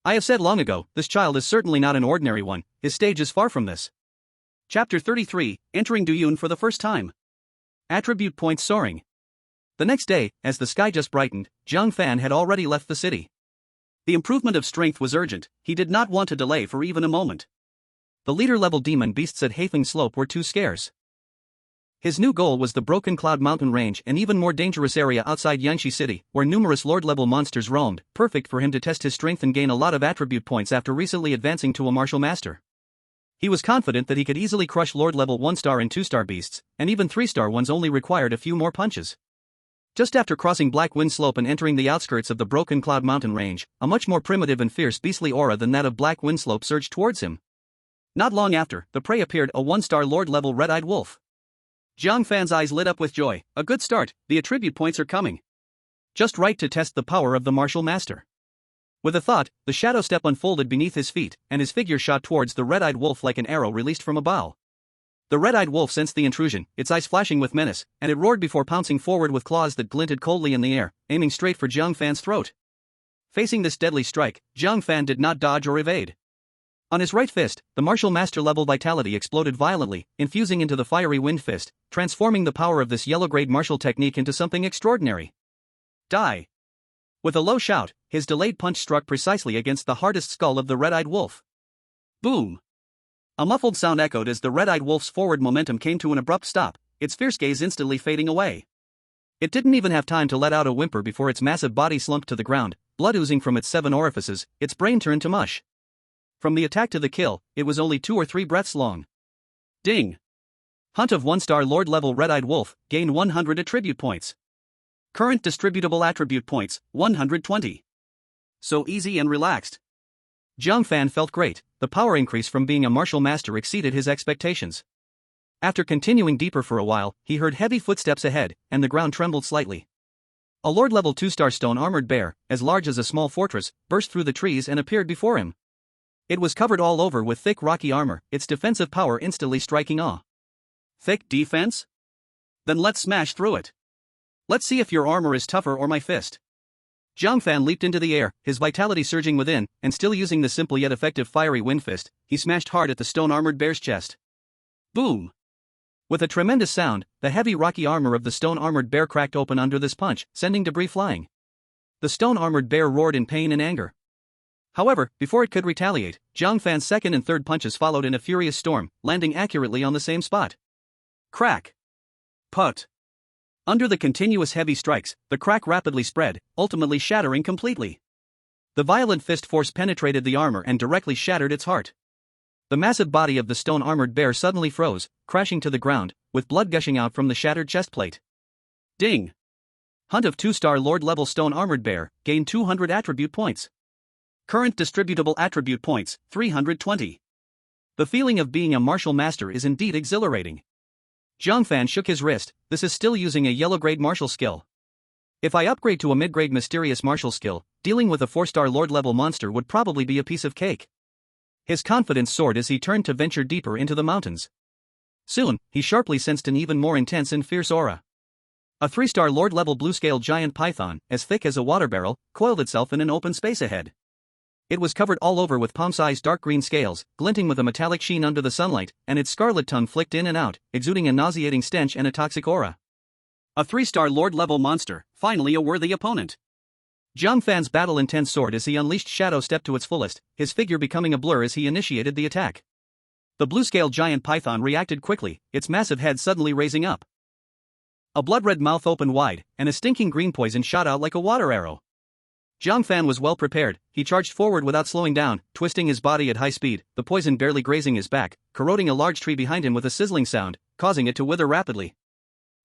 I have said long ago, this child is certainly not an ordinary one, his stage is far from this. Chapter 33, entering Duyun for the first time. Attribute points soaring. The next day, as the sky just brightened, Jiang Fan had already left the city. The improvement of strength was urgent, he did not want to delay for even a moment. The leader-level demon beasts at Haifeng Slope were too scarce. His new goal was the Broken Cloud Mountain Range, an even more dangerous area outside Yangshi City, where numerous lord-level monsters roamed, perfect for him to test his strength and gain a lot of attribute points after recently advancing to a martial master. He was confident that he could easily crush lord-level 1-star and 2-star beasts, and even 3-star ones only required a few more punches. Just after crossing Black Wind Slope and entering the outskirts of the Broken Cloud Mountain Range, a much more primitive and fierce beastly aura than that of Black Wind Slope surged towards him. Not long after, the prey appeared, a 1-star lord-level red-eyed wolf. Jiang Fan's eyes lit up with joy. A good start, the attribute points are coming. Just right to test the power of the martial master. With a thought, the shadow step unfolded beneath his feet, and his figure shot towards the red-eyed wolf like an arrow released from a bow. The red-eyed wolf sensed the intrusion, its eyes flashing with menace, and it roared before pouncing forward with claws that glinted coldly in the air, aiming straight for Jiang Fan's throat. Facing this deadly strike, Jiang Fan did not dodge or evade. On his right fist, the martial master-level vitality exploded violently, infusing into the fiery wind fist, transforming the power of this yellow-grade martial technique into something extraordinary. Die! With a low shout, his delayed punch struck precisely against the hardest skull of the red-eyed wolf. Boom! A muffled sound echoed as the red-eyed wolf's forward momentum came to an abrupt stop, its fierce gaze instantly fading away. It didn't even have time to let out a whimper before its massive body slumped to the ground, blood oozing from its 7 orifices, its brain turned to mush. From the attack to the kill, it was only 2 or 3 breaths long. Ding! Hunt of 1-star Lord-level red-eyed wolf, gained 100 attribute points. Current distributable attribute points, 120. So easy and relaxed. Jiang Fan felt great, the power increase from being a martial master exceeded his expectations. After continuing deeper for a while, he heard heavy footsteps ahead, and the ground trembled slightly. A Lord-level 2-star stone-armored bear, as large as a small fortress, burst through the trees and appeared before him. It was covered all over with thick rocky armor, its defensive power instantly striking awe. Thick defense? Then let's smash through it. Let's see if your armor is tougher or my fist. Jiang Fan leaped into the air, his vitality surging within, and still using the simple yet effective fiery wind fist, he smashed hard at the stone-armored bear's chest. Boom! With a tremendous sound, the heavy rocky armor of the stone-armored bear cracked open under this punch, sending debris flying. The stone-armored bear roared in pain and anger. However, before it could retaliate, Jiang Fan's second and third punches followed in a furious storm, landing accurately on the same spot. Crack! Put! Under the continuous heavy strikes, the crack rapidly spread, ultimately shattering completely. The violent fist force penetrated the armor and directly shattered its heart. The massive body of the stone-armored bear suddenly froze, crashing to the ground, with blood gushing out from the shattered chestplate. Ding! Hunt of 2-star Lord-level stone-armored bear, gained 200 attribute points. Current distributable attribute points, 320. The feeling of being a martial master is indeed exhilarating. Jiang Fan shook his wrist, this is still using a yellow-grade martial skill. If I upgrade to a mid-grade mysterious martial skill, dealing with a 4-star Lord-level monster would probably be a piece of cake. His confidence soared as he turned to venture deeper into the mountains. Soon, he sharply sensed an even more intense and fierce aura. A 3-star Lord-level blue-scale giant python, as thick as a water barrel, coiled itself in an open space ahead. It was covered all over with palm-sized dark green scales, glinting with a metallic sheen under the sunlight, and its scarlet tongue flicked in and out, exuding a nauseating stench and a toxic aura. A 3-star Lord-level monster, finally a worthy opponent. Jiang Fan's battle-intense soared as he unleashed Shadow Step to its fullest, his figure becoming a blur as he initiated the attack. The blue-scale giant python reacted quickly, its massive head suddenly raising up. A blood-red mouth opened wide, and a stinking green poison shot out like a water arrow. Jiang Fan was well prepared, he charged forward without slowing down, twisting his body at high speed, the poison barely grazing his back, corroding a large tree behind him with a sizzling sound, causing it to wither rapidly.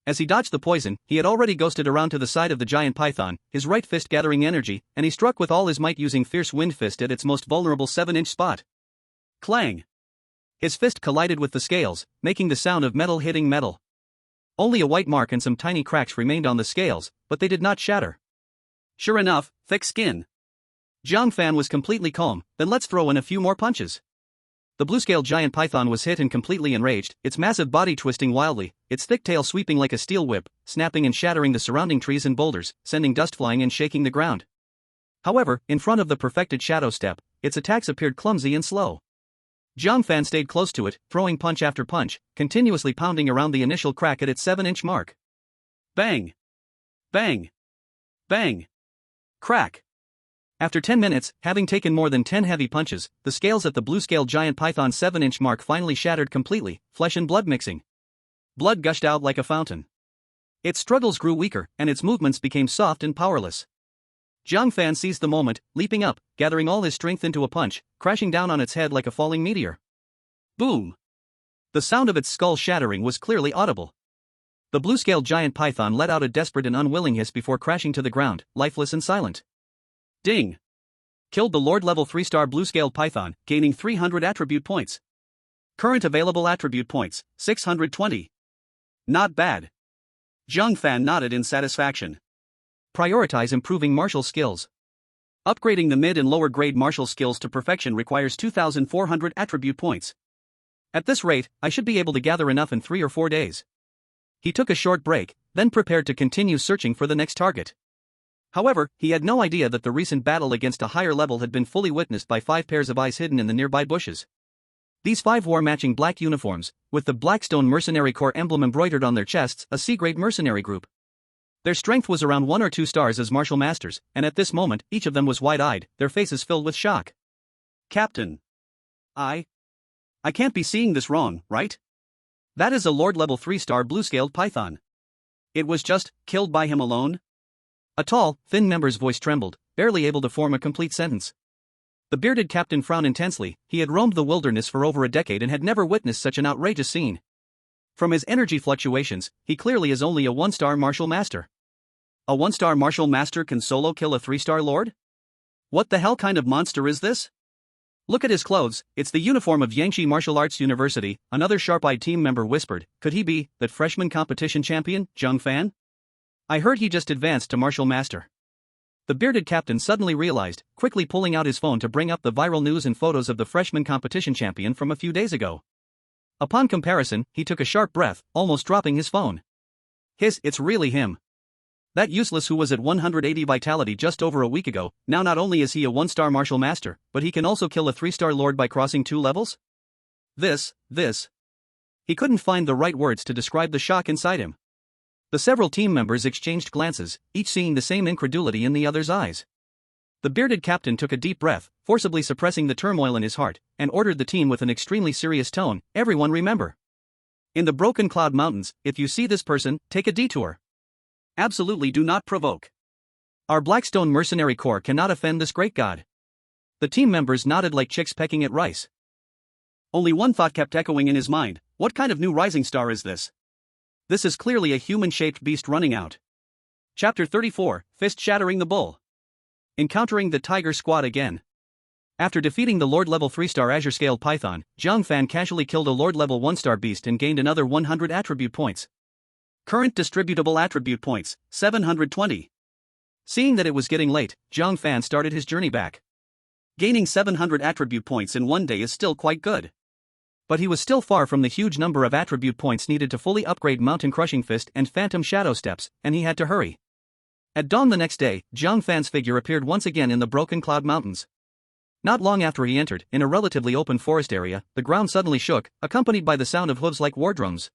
As he dodged the poison, he had already ghosted around to the side of the giant python, his right fist gathering energy, and he struck with all his might using fierce wind fist at its most vulnerable 7-inch spot. Clang! His fist collided with the scales, making the sound of metal hitting metal. Only a white mark and some tiny cracks remained on the scales, but they did not shatter. Sure enough, thick skin. Jiang Fan was completely calm, then let's throw in a few more punches. The blue-scale giant python was hit and completely enraged, its massive body twisting wildly, its thick tail sweeping like a steel whip, snapping and shattering the surrounding trees and boulders, sending dust flying and shaking the ground. However, in front of the perfected Shadow Step, its attacks appeared clumsy and slow. Jiang Fan stayed close to it, throwing punch after punch, continuously pounding around the initial crack at its 7-inch mark. Bang! Bang! Bang! Crack! After 10 minutes, having taken more than 10 heavy punches, the scales at the blue-scale giant python's 7-inch mark finally shattered completely, flesh and blood mixing. Blood gushed out like a fountain. Its struggles grew weaker, and its movements became soft and powerless. Jiang Fan seized the moment, leaping up, gathering all his strength into a punch, crashing down on its head like a falling meteor. Boom! The sound of its skull shattering was clearly audible. The blue-scale giant python let out a desperate and unwilling hiss before crashing to the ground, lifeless and silent. Ding! Killed the Lord-level 3-star blue-scaled python, gaining 300 attribute points. Current available attribute points, 620. Not bad. Jiang Fan nodded in satisfaction. Prioritize improving martial skills. Upgrading the mid and lower grade martial skills to perfection requires 2,400 attribute points. At this rate, I should be able to gather enough in 3 or 4 days. He took a short break, then prepared to continue searching for the next target. However, he had no idea that the recent battle against a higher level had been fully witnessed by 5 pairs of eyes hidden in the nearby bushes. These 5 wore matching black uniforms, with the Blackstone Mercenary Corps emblem embroidered on their chests, a C-grade mercenary group. Their strength was around 1 or 2 stars as martial masters, and at this moment, each of them was wide-eyed, their faces filled with shock. Captain. I can't be seeing this wrong, right? That is a Lord level 3-star blue-scaled python. It was just killed by him alone? A tall, thin member's voice trembled, barely able to form a complete sentence. The bearded captain frowned intensely. He had roamed the wilderness for over a decade and had never witnessed such an outrageous scene. From his energy fluctuations, he clearly is only a 1-star martial master. A 1-star martial master can solo kill a 3-star lord? What the hell kind of monster is this? Look at his clothes, it's the uniform of Yangshi Martial Arts University, another sharp-eyed team member whispered. Could he be that freshman competition champion, Jiang Fan? I heard he just advanced to martial master. The bearded captain suddenly realized, quickly pulling out his phone to bring up the viral news and photos of the freshman competition champion from a few days ago. Upon comparison, he took a sharp breath, almost dropping his phone. It's really him. That useless who was at 180 vitality just over a week ago, now not only is he a 1-star martial master, but he can also kill a 3-star lord by crossing 2 levels? This. He couldn't find the right words to describe the shock inside him. The several team members exchanged glances, each seeing the same incredulity in the other's eyes. The bearded captain took a deep breath, forcibly suppressing the turmoil in his heart, and ordered the team with an extremely serious tone. Everyone remember. In the Broken Cloud Mountains, if you see this person, take a detour. Absolutely do not provoke. Our Blackstone Mercenary Corps cannot offend this great god. The team members nodded like chicks pecking at rice. Only one thought kept echoing in his mind. What kind of new rising star is this? This is clearly a human-shaped beast running out. Chapter 34, Fist Shattering the Bull. Encountering the Tiger Squad again. After defeating the Lord level 3-star Azure-scaled Python, Jiang Fan casually killed a Lord level 1-star beast and gained another 100 attribute points. Current distributable attribute points, 720. Seeing that it was getting late, Jiang Fan started his journey back. Gaining 700 attribute points in one day is still quite good. But he was still far from the huge number of attribute points needed to fully upgrade Mountain Crushing Fist and Phantom Shadow Steps, and he had to hurry. At dawn the next day, Jiang Fan's figure appeared once again in the Broken Cloud Mountains. Not long after he entered, in a relatively open forest area, the ground suddenly shook, accompanied by the sound of hooves like war drums.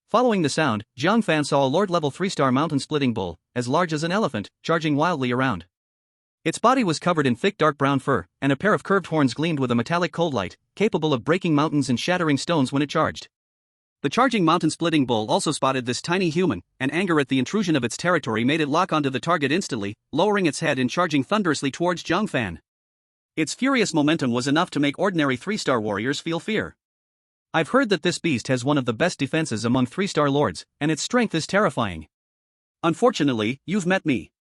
Following the sound, Jiang Fan saw a Lord level 3-star mountain-splitting bull, as large as an elephant, charging wildly around. Its body was covered in thick dark brown fur, and a pair of curved horns gleamed with a metallic cold light, capable of breaking mountains and shattering stones when it charged. The charging mountain-splitting bull also spotted this tiny human, and anger at the intrusion of its territory made it lock onto the target instantly, lowering its head and charging thunderously towards Jiang Fan. Its furious momentum was enough to make ordinary 3-star warriors feel fear. I've heard that this beast has one of the best defenses among 3-star lords, and its strength is terrifying. Unfortunately, you've met me.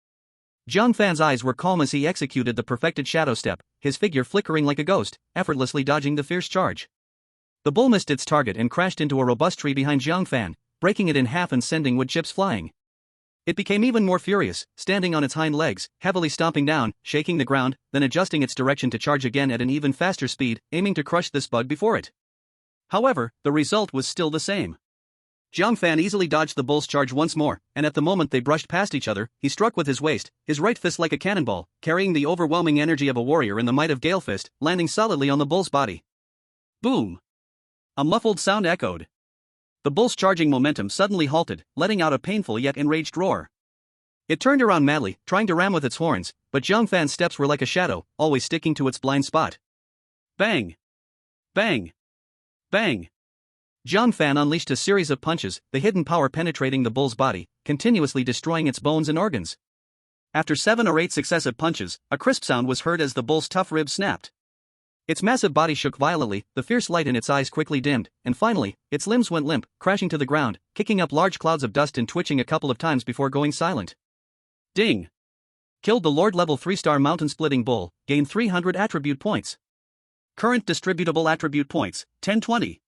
Jiang Fan's eyes were calm as he executed the perfected shadow step, his figure flickering like a ghost, effortlessly dodging the fierce charge. The bull missed its target and crashed into a robust tree behind Jiang Fan, breaking it in half and sending wood chips flying. It became even more furious, standing on its hind legs, heavily stomping down, shaking the ground, then adjusting its direction to charge again at an even faster speed, aiming to crush this bug before it. However, the result was still the same. Jiang Fan easily dodged the bull's charge once more, and at the moment they brushed past each other, he struck with his waist, his right fist like a cannonball, carrying the overwhelming energy of a warrior and the might of Gale Fist, landing solidly on the bull's body. Boom! A muffled sound echoed. The bull's charging momentum suddenly halted, letting out a painful yet enraged roar. It turned around madly, trying to ram with its horns, but Jiang Fan's steps were like a shadow, always sticking to its blind spot. Bang! Bang! Bang! Jiang Fan unleashed a series of punches, the hidden power penetrating the bull's body, continuously destroying its bones and organs. After 7 or 8 successive punches, a crisp sound was heard as the bull's tough ribs snapped. Its massive body shook violently, the fierce light in its eyes quickly dimmed, and finally, its limbs went limp, crashing to the ground, kicking up large clouds of dust and twitching a couple of times before going silent. Ding! Killed the Lord level 3-star mountain-splitting bull, gained 300 attribute points. Current distributable attribute points, 1020.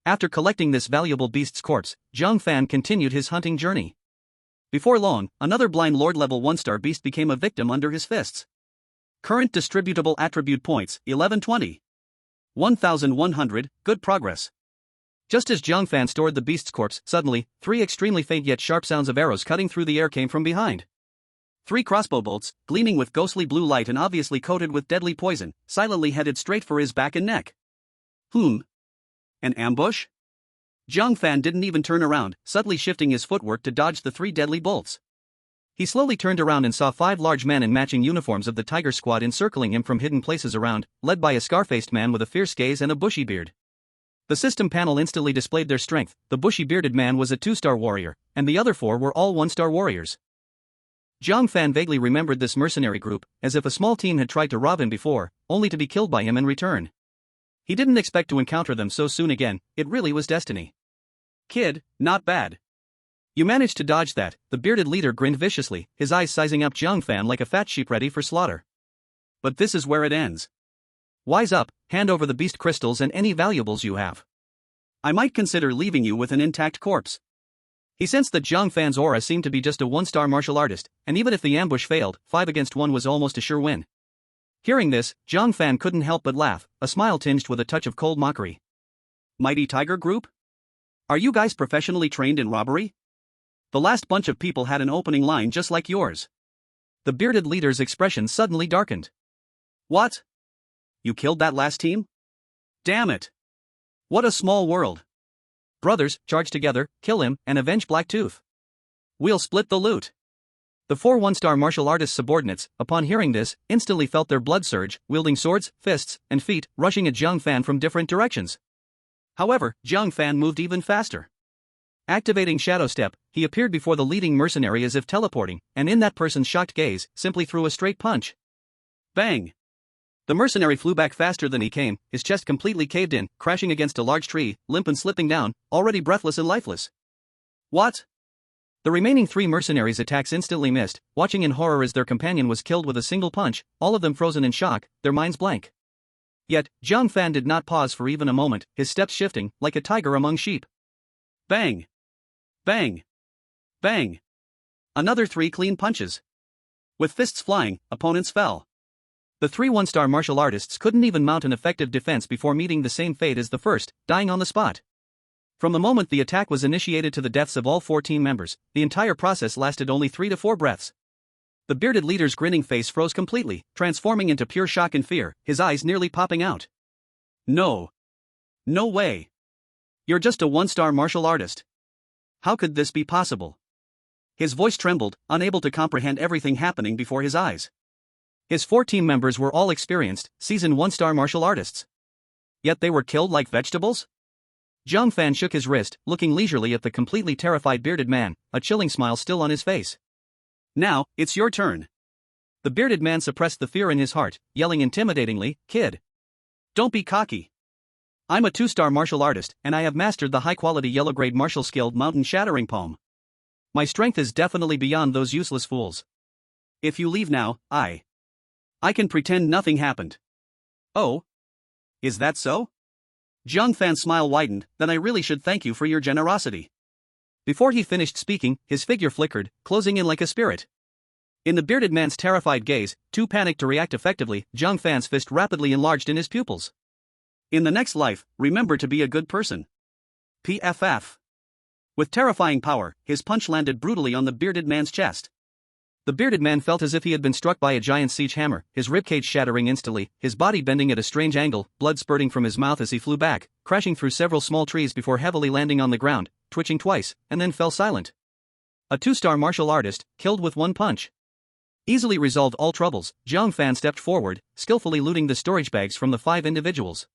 After collecting this valuable beast's corpse, Jiang Fan continued his hunting journey. Before long, another blind lord level 1-star beast became a victim under his fists. Current distributable attribute points, 1120. 1100, good progress. Just as Jiang Fan stored the beast's corpse, suddenly, 3 extremely faint yet sharp sounds of arrows cutting through the air came from behind. 3 crossbow bolts, gleaming with ghostly blue light and obviously coated with deadly poison, silently headed straight for his back and neck. An ambush? Jiang Fan didn't even turn around, subtly shifting his footwork to dodge the 3 deadly bolts. He slowly turned around and saw 5 large men in matching uniforms of the Tiger Squad encircling him from hidden places around, led by a scar-faced man with a fierce gaze and a bushy beard. The system panel instantly displayed their strength. The bushy-bearded man was a 2-star warrior, and the other 4 were all 1-star warriors. Jiang Fan vaguely remembered this mercenary group, as if a small team had tried to rob him before, only to be killed by him in return. He didn't expect to encounter them so soon again. It really was destiny. Kid, not bad. You managed to dodge that, the bearded leader grinned viciously, his eyes sizing up Jiang Fan like a fat sheep ready for slaughter. But this is where it ends. Wise up, hand over the beast crystals and any valuables you have. I might consider leaving you with an intact corpse. He sensed that Jiang Fan's aura seemed to be just a 1-star martial artist, and even if the ambush failed, 5 against 1 was almost a sure win. Hearing this, Jiang Fan couldn't help but laugh, a smile tinged with a touch of cold mockery. Mighty Tiger Group? Are you guys professionally trained in robbery? The last bunch of people had an opening line just like yours. The bearded leader's expression suddenly darkened. What? You killed that last team? Damn it! What a small world. Brothers, charge together, kill him, and avenge Blacktooth. We'll split the loot. The 4 1-star martial artist subordinates, upon hearing this, instantly felt their blood surge, wielding swords, fists, and feet, rushing at Jiang Fan from different directions. However, Jiang Fan moved even faster. Activating Shadow Step, he appeared before the leading mercenary as if teleporting, and in that person's shocked gaze, simply threw a straight punch. Bang! The mercenary flew back faster than he came, his chest completely caved in, crashing against a large tree, limp and slipping down, already breathless and lifeless. What? The remaining 3 mercenaries' attacks instantly missed, watching in horror as their companion was killed with a single punch, all of them frozen in shock, their minds blank. Yet, Jiang Fan did not pause for even a moment, his steps shifting, like a tiger among sheep. Bang! Bang! Bang! Another 3 clean punches. With fists flying, opponents fell. The 3 1-star martial artists couldn't even mount an effective defense before meeting the same fate as the first, dying on the spot. From the moment the attack was initiated to the deaths of all 4 team members, the entire process lasted only 3 to 4 breaths. The bearded leader's grinning face froze completely, transforming into pure shock and fear, his eyes nearly popping out. No. No way. You're just a 1-star martial artist. How could this be possible? His voice trembled, unable to comprehend everything happening before his eyes. His 4 team members were all experienced, seasoned 1-star martial artists. Yet they were killed like vegetables? Jiang Fan shook his wrist, looking leisurely at the completely terrified bearded man, a chilling smile still on his face. Now, it's your turn. The bearded man suppressed the fear in his heart, yelling intimidatingly, Kid. Don't be cocky. I'm a 2-star martial artist, and I have mastered the high-quality yellow-grade martial skill Mountain Shattering Palm. My strength is definitely beyond those useless fools. If you leave now, I can pretend nothing happened. Oh? Is that so? Jiang Fan's smile widened, then I really should thank you for your generosity. Before he finished speaking, his figure flickered, closing in like a spirit. In the bearded man's terrified gaze, too panicked to react effectively, Jiang Fan's fist rapidly enlarged in his pupils. In the next life, remember to be a good person. PFF. With terrifying power, his punch landed brutally on the bearded man's chest. The bearded man felt as if he had been struck by a giant siege hammer, his ribcage shattering instantly, his body bending at a strange angle, blood spurting from his mouth as he flew back, crashing through several small trees before heavily landing on the ground, twitching twice, and then fell silent. A 2-star martial artist, killed with 1 punch. Easily resolved all troubles, Jiang Fan stepped forward, skillfully looting the storage bags from the 5 individuals.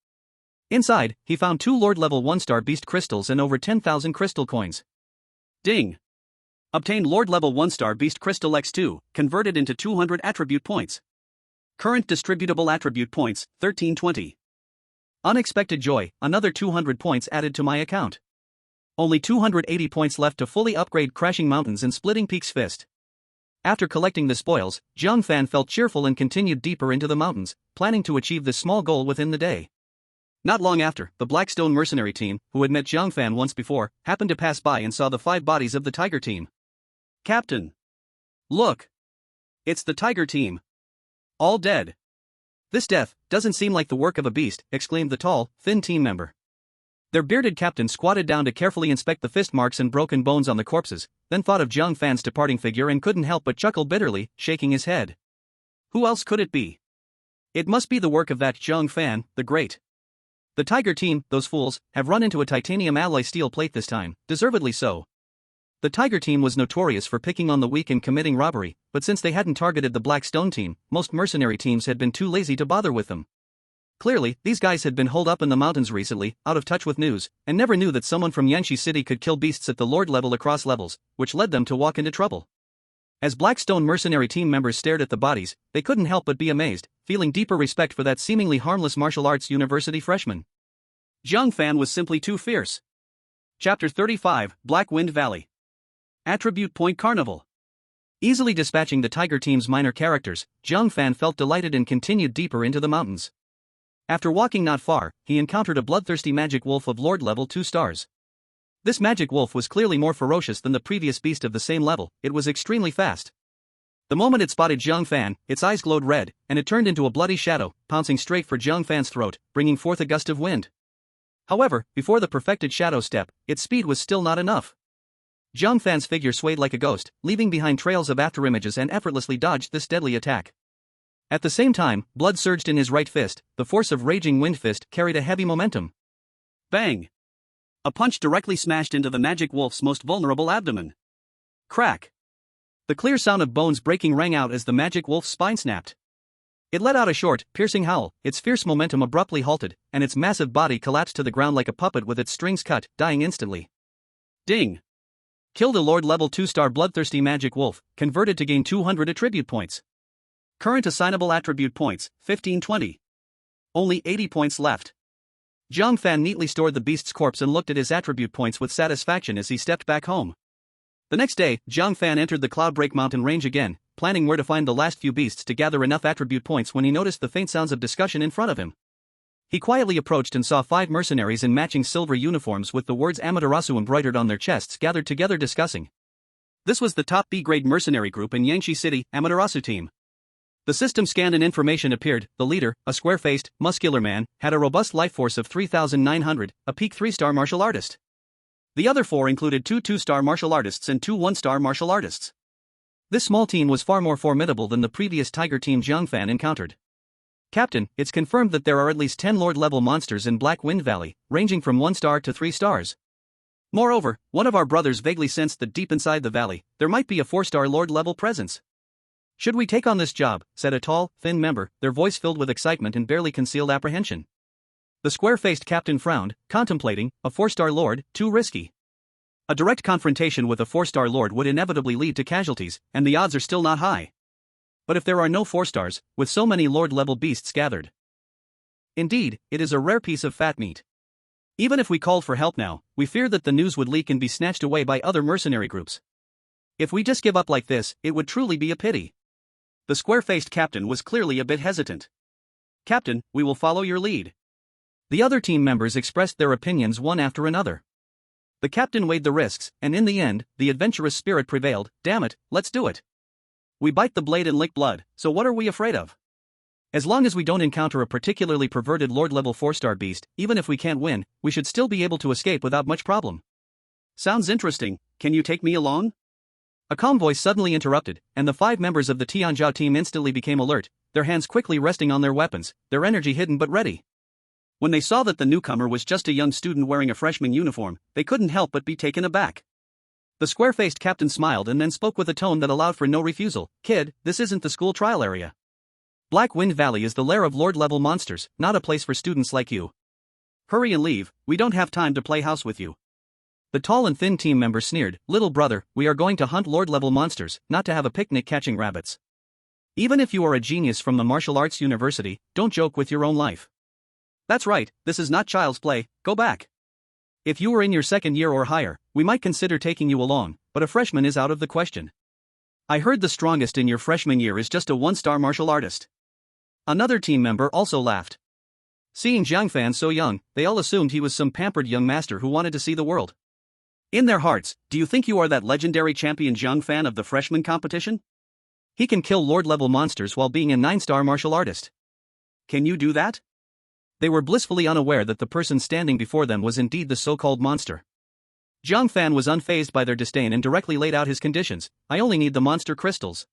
Inside, he found 2 Lord-level 1-star beast crystals and over 10,000 crystal coins. Ding! Obtained Lord-level 1-star beast crystal X2, converted into 200 attribute points. Current distributable attribute points, 1320. Unexpected joy, another 200 points added to my account. Only 280 points left to fully upgrade Crashing Mountains and Splitting Peaks Fist. After collecting the spoils, Jiang Fan felt cheerful and continued deeper into the mountains, planning to achieve this small goal within the day. Not long after, the Blackstone mercenary team, who had met Jiang Fan once before, happened to pass by and saw the 5 bodies of the Tiger team. "Captain! Look! It's the Tiger team! All dead!" "This death doesn't seem like the work of a beast," exclaimed the tall, thin team member. Their bearded captain squatted down to carefully inspect the fist marks and broken bones on the corpses, then thought of Jiang Fan's departing figure and couldn't help but chuckle bitterly, shaking his head. Who else could it be? It must be the work of that Jiang Fan, the Great. The Tiger team, those fools, have run into a titanium alloy steel plate this time, deservedly so. The Tiger team was notorious for picking on the weak and committing robbery, but since they hadn't targeted the Blackstone team, most mercenary teams had been too lazy to bother with them. Clearly, these guys had been holed up in the mountains recently, out of touch with news, and never knew that someone from Yangshi City could kill beasts at the Lord level across levels, which led them to walk into trouble. As Blackstone mercenary team members stared at the bodies, they couldn't help but be amazed, feeling deeper respect for that seemingly harmless martial arts university freshman. Jiang Fan was simply too fierce. Chapter 35, Black Wind Valley. Attribute Point Carnival. Easily dispatching the Tiger team's minor characters, Jiang Fan felt delighted and continued deeper into the mountains. After walking not far, he encountered a bloodthirsty magic wolf of Lord level 2 stars. This magic wolf was clearly more ferocious than the previous beast of the same level. It was extremely fast. The moment it spotted Jiang Fan, its eyes glowed red, and it turned into a bloody shadow, pouncing straight for Jiang Fan's throat, bringing forth a gust of wind. However, before the perfected shadow step, its speed was still not enough. Jiang Fan's figure swayed like a ghost, leaving behind trails of afterimages, and effortlessly dodged this deadly attack. At the same time, blood surged in his right fist. The force of raging wind fist carried a heavy momentum. Bang! A punch directly smashed into the magic wolf's most vulnerable abdomen. Crack! The clear sound of bones breaking rang out as the magic wolf's spine snapped. It let out a short, piercing howl. Its fierce momentum abruptly halted, and its massive body collapsed to the ground like a puppet with its strings cut, dying instantly. Ding! Killed a Lord level 2-star bloodthirsty magic wolf, converted to gain 200 attribute points. Current assignable attribute points, 1520. Only 80 points left. Jiang Fan neatly stored the beast's corpse and looked at his attribute points with satisfaction as he stepped back home. The next day, Jiang Fan entered the Cloudbreak Mountain range again, planning where to find the last few beasts to gather enough attribute points when he noticed the faint sounds of discussion in front of him. He quietly approached and saw 5 mercenaries in matching silver uniforms with the words Amaterasu embroidered on their chests gathered together discussing. This was the top B-grade mercenary group in Yangshi City, Amaterasu team. The system scanned and information appeared. The leader, a square-faced, muscular man, had a robust life force of 3,900, a peak 3-star martial artist. The other 4 included 2 2-star martial artists and 2 1-star martial artists. This small team was far more formidable than the previous Tiger team Jiang Fan encountered. "Captain, it's confirmed that there are at least 10 Lord-level monsters in Black Wind Valley, ranging from 1 star to 3 stars. Moreover, one of our brothers vaguely sensed that deep inside the valley, there might be a 4-star Lord-level presence. Should we take on this job?" said a tall, thin member, their voice filled with excitement and barely concealed apprehension. The square-faced captain frowned, contemplating. A 4-star lord, too risky. A direct confrontation with a 4-star lord would inevitably lead to casualties, and the odds are still not high. But if there are no 4 stars, with so many lord-level beasts gathered. Indeed, it is a rare piece of fat meat. Even if we called for help now, we fear that the news would leak and be snatched away by other mercenary groups. If we just give up like this, it would truly be a pity. The square-faced captain was clearly a bit hesitant. "Captain, we will follow your lead." The other team members expressed their opinions one after another. The captain weighed the risks, and in the end, the adventurous spirit prevailed. "Damn it, let's do it. We bite the blade and lick blood, so what are we afraid of? As long as we don't encounter a particularly perverted Lord-level 4-star beast, even if we can't win, we should still be able to escape without much problem." "Sounds interesting. Can you take me along?" A calm voice suddenly interrupted, and the 5 members of the Tianzhou team instantly became alert, their hands quickly resting on their weapons, their energy hidden but ready. When they saw that the newcomer was just a young student wearing a freshman uniform, they couldn't help but be taken aback. The square-faced captain smiled and then spoke with a tone that allowed for no refusal. "Kid, this isn't the school trial area. Black Wind Valley is the lair of Lord-level monsters, not a place for students like you. Hurry and leave, we don't have time to play house with you." The tall and thin team member sneered. "Little brother, we are going to hunt Lord-level monsters, not to have a picnic catching rabbits. Even if you are a genius from the martial arts university, don't joke with your own life. That's right, this is not child's play, go back. If you were in your second year or higher, we might consider taking you along, but a freshman is out of the question. I heard the strongest in your freshman year is just a 1-star martial artist." Another team member also laughed. Seeing Jiang Fan so young, they all assumed he was some pampered young master who wanted to see the world. In their hearts, do you think you are that legendary champion Jiang Fan of the freshman competition? He can kill lord-level monsters while being a 9-star martial artist. Can you do that? They were blissfully unaware that the person standing before them was indeed the so-called monster. Jiang Fan was unfazed by their disdain and directly laid out his conditions. I only need the monster crystals.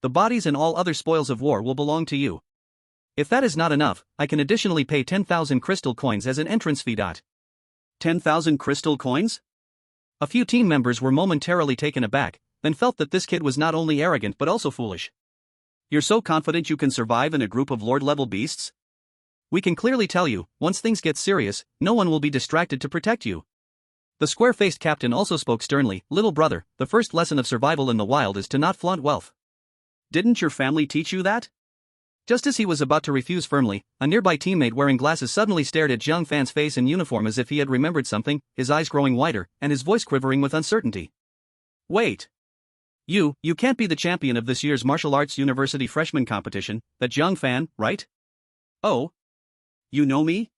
The bodies and all other spoils of war will belong to you. If that is not enough, I can additionally pay 10,000 crystal coins as an entrance fee. 10,000 crystal coins? A few team members were momentarily taken aback, then felt that this kid was not only arrogant but also foolish. You're so confident you can survive in a group of lord-level beasts? We can clearly tell you, once things get serious, no one will be distracted to protect you. The square-faced captain also spoke sternly. Little brother, the first lesson of survival in the wild is to not flaunt wealth. Didn't your family teach you that? Just as he was about to refuse firmly, a nearby teammate wearing glasses suddenly stared at Jiang Fan's face in uniform as if he had remembered something, his eyes growing wider, and his voice quivering with uncertainty. Wait. You can't be the champion of this year's martial arts university freshman competition, that Jiang Fan, right? Oh? You know me?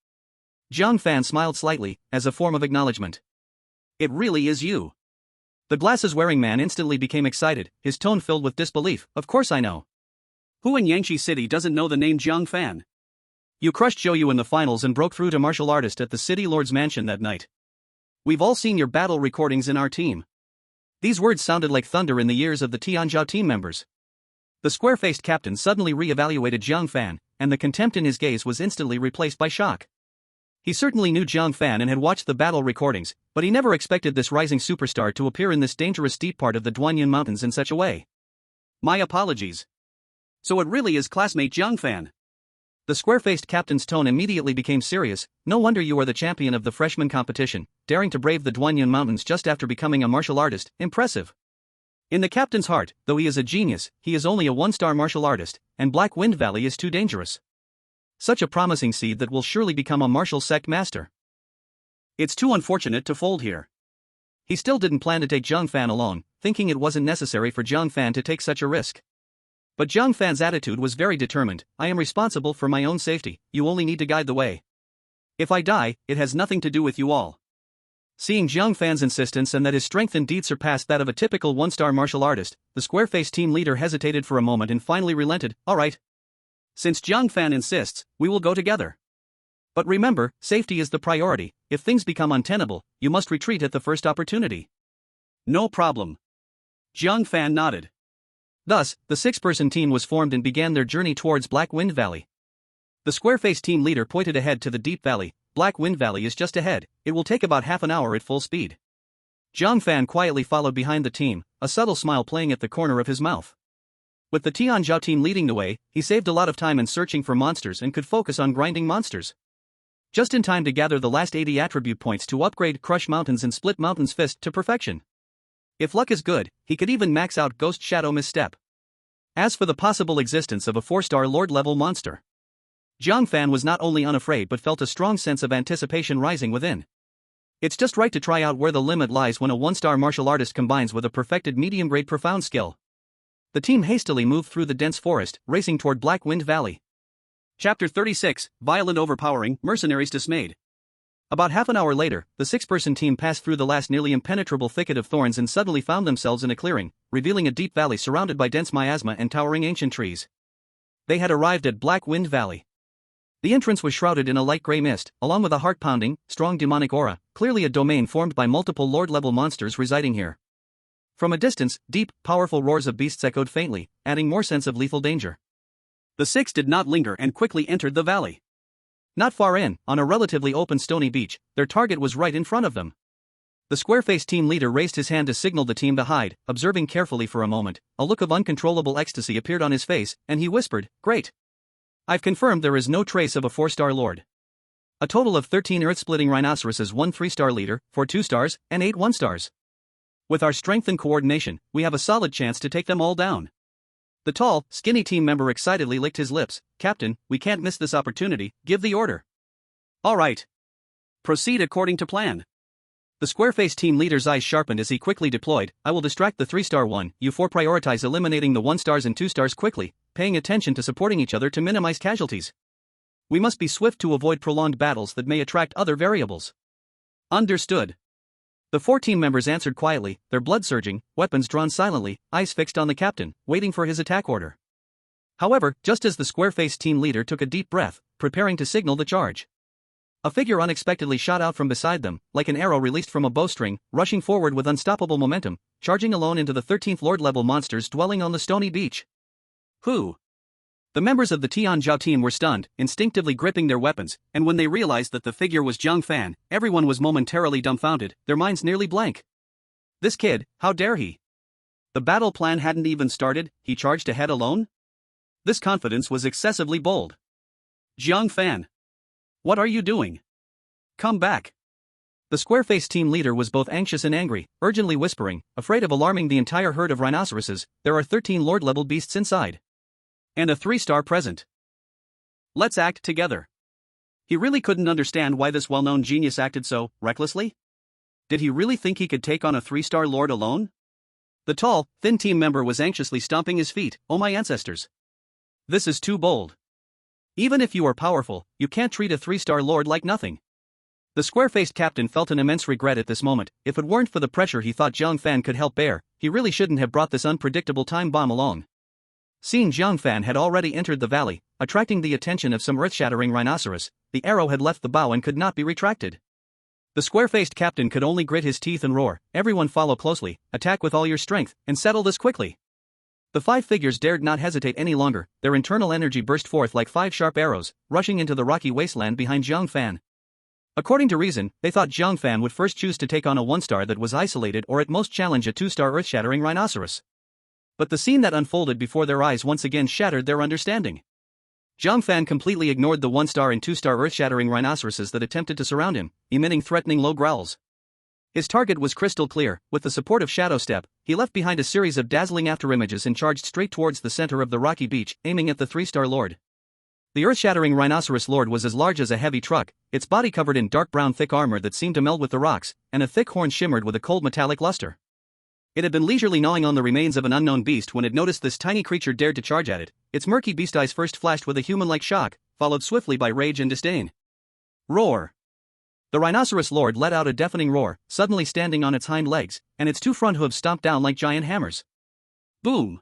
Jiang Fan smiled slightly, as a form of acknowledgement. It really is you. The glasses-wearing man instantly became excited, his tone filled with disbelief. Of course I know. Who in Yangshi City doesn't know the name Jiang Fan? You crushed Zhou in the finals and broke through to martial artist at the city lord's mansion that night. We've all seen your battle recordings in our team. These words sounded like thunder in the ears of the Tianzhou team members. The square-faced captain suddenly re-evaluated Jiang Fan, and the contempt in his gaze was instantly replaced by shock. He certainly knew Jiang Fan and had watched the battle recordings, but he never expected this rising superstar to appear in this dangerous steep part of the Duanyan Mountains in such a way. My apologies. So it really is classmate Jiang Fan. The square-faced captain's tone immediately became serious. No wonder you are the champion of the freshman competition, daring to brave the Duanyan Mountains just after becoming a martial artist. Impressive. In the captain's heart, though he is a genius, he is only a 1-star martial artist, and Black Wind Valley is too dangerous. Such a promising seed that will surely become a martial sect master. It's too unfortunate to fold here. He still didn't plan to take Jiang Fan alone, thinking it wasn't necessary for Jiang Fan to take such a risk. But Jiang Fan's attitude was very determined. I am responsible for my own safety, you only need to guide the way. If I die, it has nothing to do with you all. Seeing Jiang Fan's insistence and that his strength indeed surpassed that of a typical 1-star martial artist, the square-faced team leader hesitated for a moment and finally relented. Alright. Since Jiang Fan insists, we will go together. But remember, safety is the priority. If things become untenable, you must retreat at the first opportunity. No problem. Jiang Fan nodded. Thus, the 6-person team was formed and began their journey towards Black Wind Valley. The square-faced team leader pointed ahead to the deep valley. Black Wind Valley is just ahead, it will take about half an hour at full speed. Jiang Fan quietly followed behind the team, a subtle smile playing at the corner of his mouth. With the Tianzhou team leading the way, he saved a lot of time in searching for monsters and could focus on grinding monsters. Just in time to gather the last 80 attribute points to upgrade Crush Mountains and Split Mountains Fist to perfection. If luck is good, he could even max out Ghost Shadow Misstep. As for the possible existence of a 4-star Lord-level monster, Jiang Fan was not only unafraid but felt a strong sense of anticipation rising within. It's just right to try out where the limit lies when a 1-star martial artist combines with a perfected medium-grade profound skill. The team hastily moved through the dense forest, racing toward Black Wind Valley. Chapter 36, Violent Overpowering, Mercenaries Dismayed. About half an hour later, the 6-person team passed through the last nearly impenetrable thicket of thorns and suddenly found themselves in a clearing, revealing a deep valley surrounded by dense miasma and towering ancient trees. They had arrived at Black Wind Valley. The entrance was shrouded in a light gray mist, along with a heart-pounding, strong demonic aura, clearly a domain formed by multiple lord-level monsters residing here. From a distance, deep, powerful roars of beasts echoed faintly, adding more sense of lethal danger. The 6 did not linger and quickly entered the valley. Not far in, on a relatively open stony beach, their target was right in front of them. The square-faced team leader raised his hand to signal the team to hide, observing carefully for a moment. A look of uncontrollable ecstasy appeared on his face, and he whispered, "Great. I've confirmed there is no trace of a 4-star lord. A total of 13 earth-splitting rhinoceroses, 1 3-star leader, 4 2-stars, and 8 1-stars. With our strength and coordination, we have a solid chance to take them all down." The tall, skinny team member excitedly licked his lips. "Captain, we can't miss this opportunity, give the order." "All right. Proceed according to plan." The square-faced team leader's eyes sharpened as he quickly deployed. "I will distract the 3-star one, you 4 prioritize eliminating the 1-stars and 2-stars quickly, paying attention to supporting each other to minimize casualties. We must be swift to avoid prolonged battles that may attract other variables. Understood. The 4 team members answered quietly, their blood surging, weapons drawn silently, eyes fixed on the captain, waiting for his attack order. However, just as the square-faced team leader took a deep breath, preparing to signal the charge, a figure unexpectedly shot out from beside them, like an arrow released from a bowstring, rushing forward with unstoppable momentum, charging alone into the 13th Lord-level monsters dwelling on the stony beach. Who? The members of the Tianzhou team were stunned, instinctively gripping their weapons, and when they realized that the figure was Jiang Fan, everyone was momentarily dumbfounded, their minds nearly blank. This kid, how dare he? The battle plan hadn't even started, he charged ahead alone? This confidence was excessively bold. Jiang Fan. What are you doing? Come back. The square-faced team leader was both anxious and angry, urgently whispering, afraid of alarming the entire herd of rhinoceroses. There are 13 Lord-level beasts inside. And a 3-star present. Let's act together. He really couldn't understand why this well-known genius acted so recklessly. Did he really think he could take on a 3-star lord alone? The tall, thin team member was anxiously stomping his feet. Oh my ancestors. This is too bold. Even if you are powerful, you can't treat a 3-star lord like nothing. The square-faced captain felt an immense regret at this moment. If it weren't for the pressure he thought Jiang Fan could help bear, he really shouldn't have brought this unpredictable time bomb along. Seeing Jiang Fan had already entered the valley, attracting the attention of some earth-shattering rhinoceros, the arrow had left the bow and could not be retracted. The square-faced captain could only grit his teeth and roar, everyone follow closely, attack with all your strength, and settle this quickly. The 5 figures dared not hesitate any longer, their internal energy burst forth like 5 sharp arrows, rushing into the rocky wasteland behind Jiang Fan. According to reason, they thought Jiang Fan would first choose to take on a 1-star that was isolated or at most challenge a 2-star earth-shattering rhinoceros. But the scene that unfolded before their eyes once again shattered their understanding. Jiang Fan completely ignored the 1-star and 2-star earth-shattering rhinoceroses that attempted to surround him, emitting threatening low growls. His target was crystal clear. With the support of Shadow Step, he left behind a series of dazzling afterimages and charged straight towards the center of the rocky beach, aiming at the 3-star lord. The earth-shattering rhinoceros lord was as large as a heavy truck, its body covered in dark brown thick armor that seemed to meld with the rocks, and a thick horn shimmered with a cold metallic luster. It had been leisurely gnawing on the remains of an unknown beast when it noticed this tiny creature dared to charge at it. Its murky beast eyes first flashed with a human-like shock, followed swiftly by rage and disdain. Roar! The rhinoceros lord let out a deafening roar, suddenly standing on its hind legs, and its 2 front hooves stomped down like giant hammers. Boom!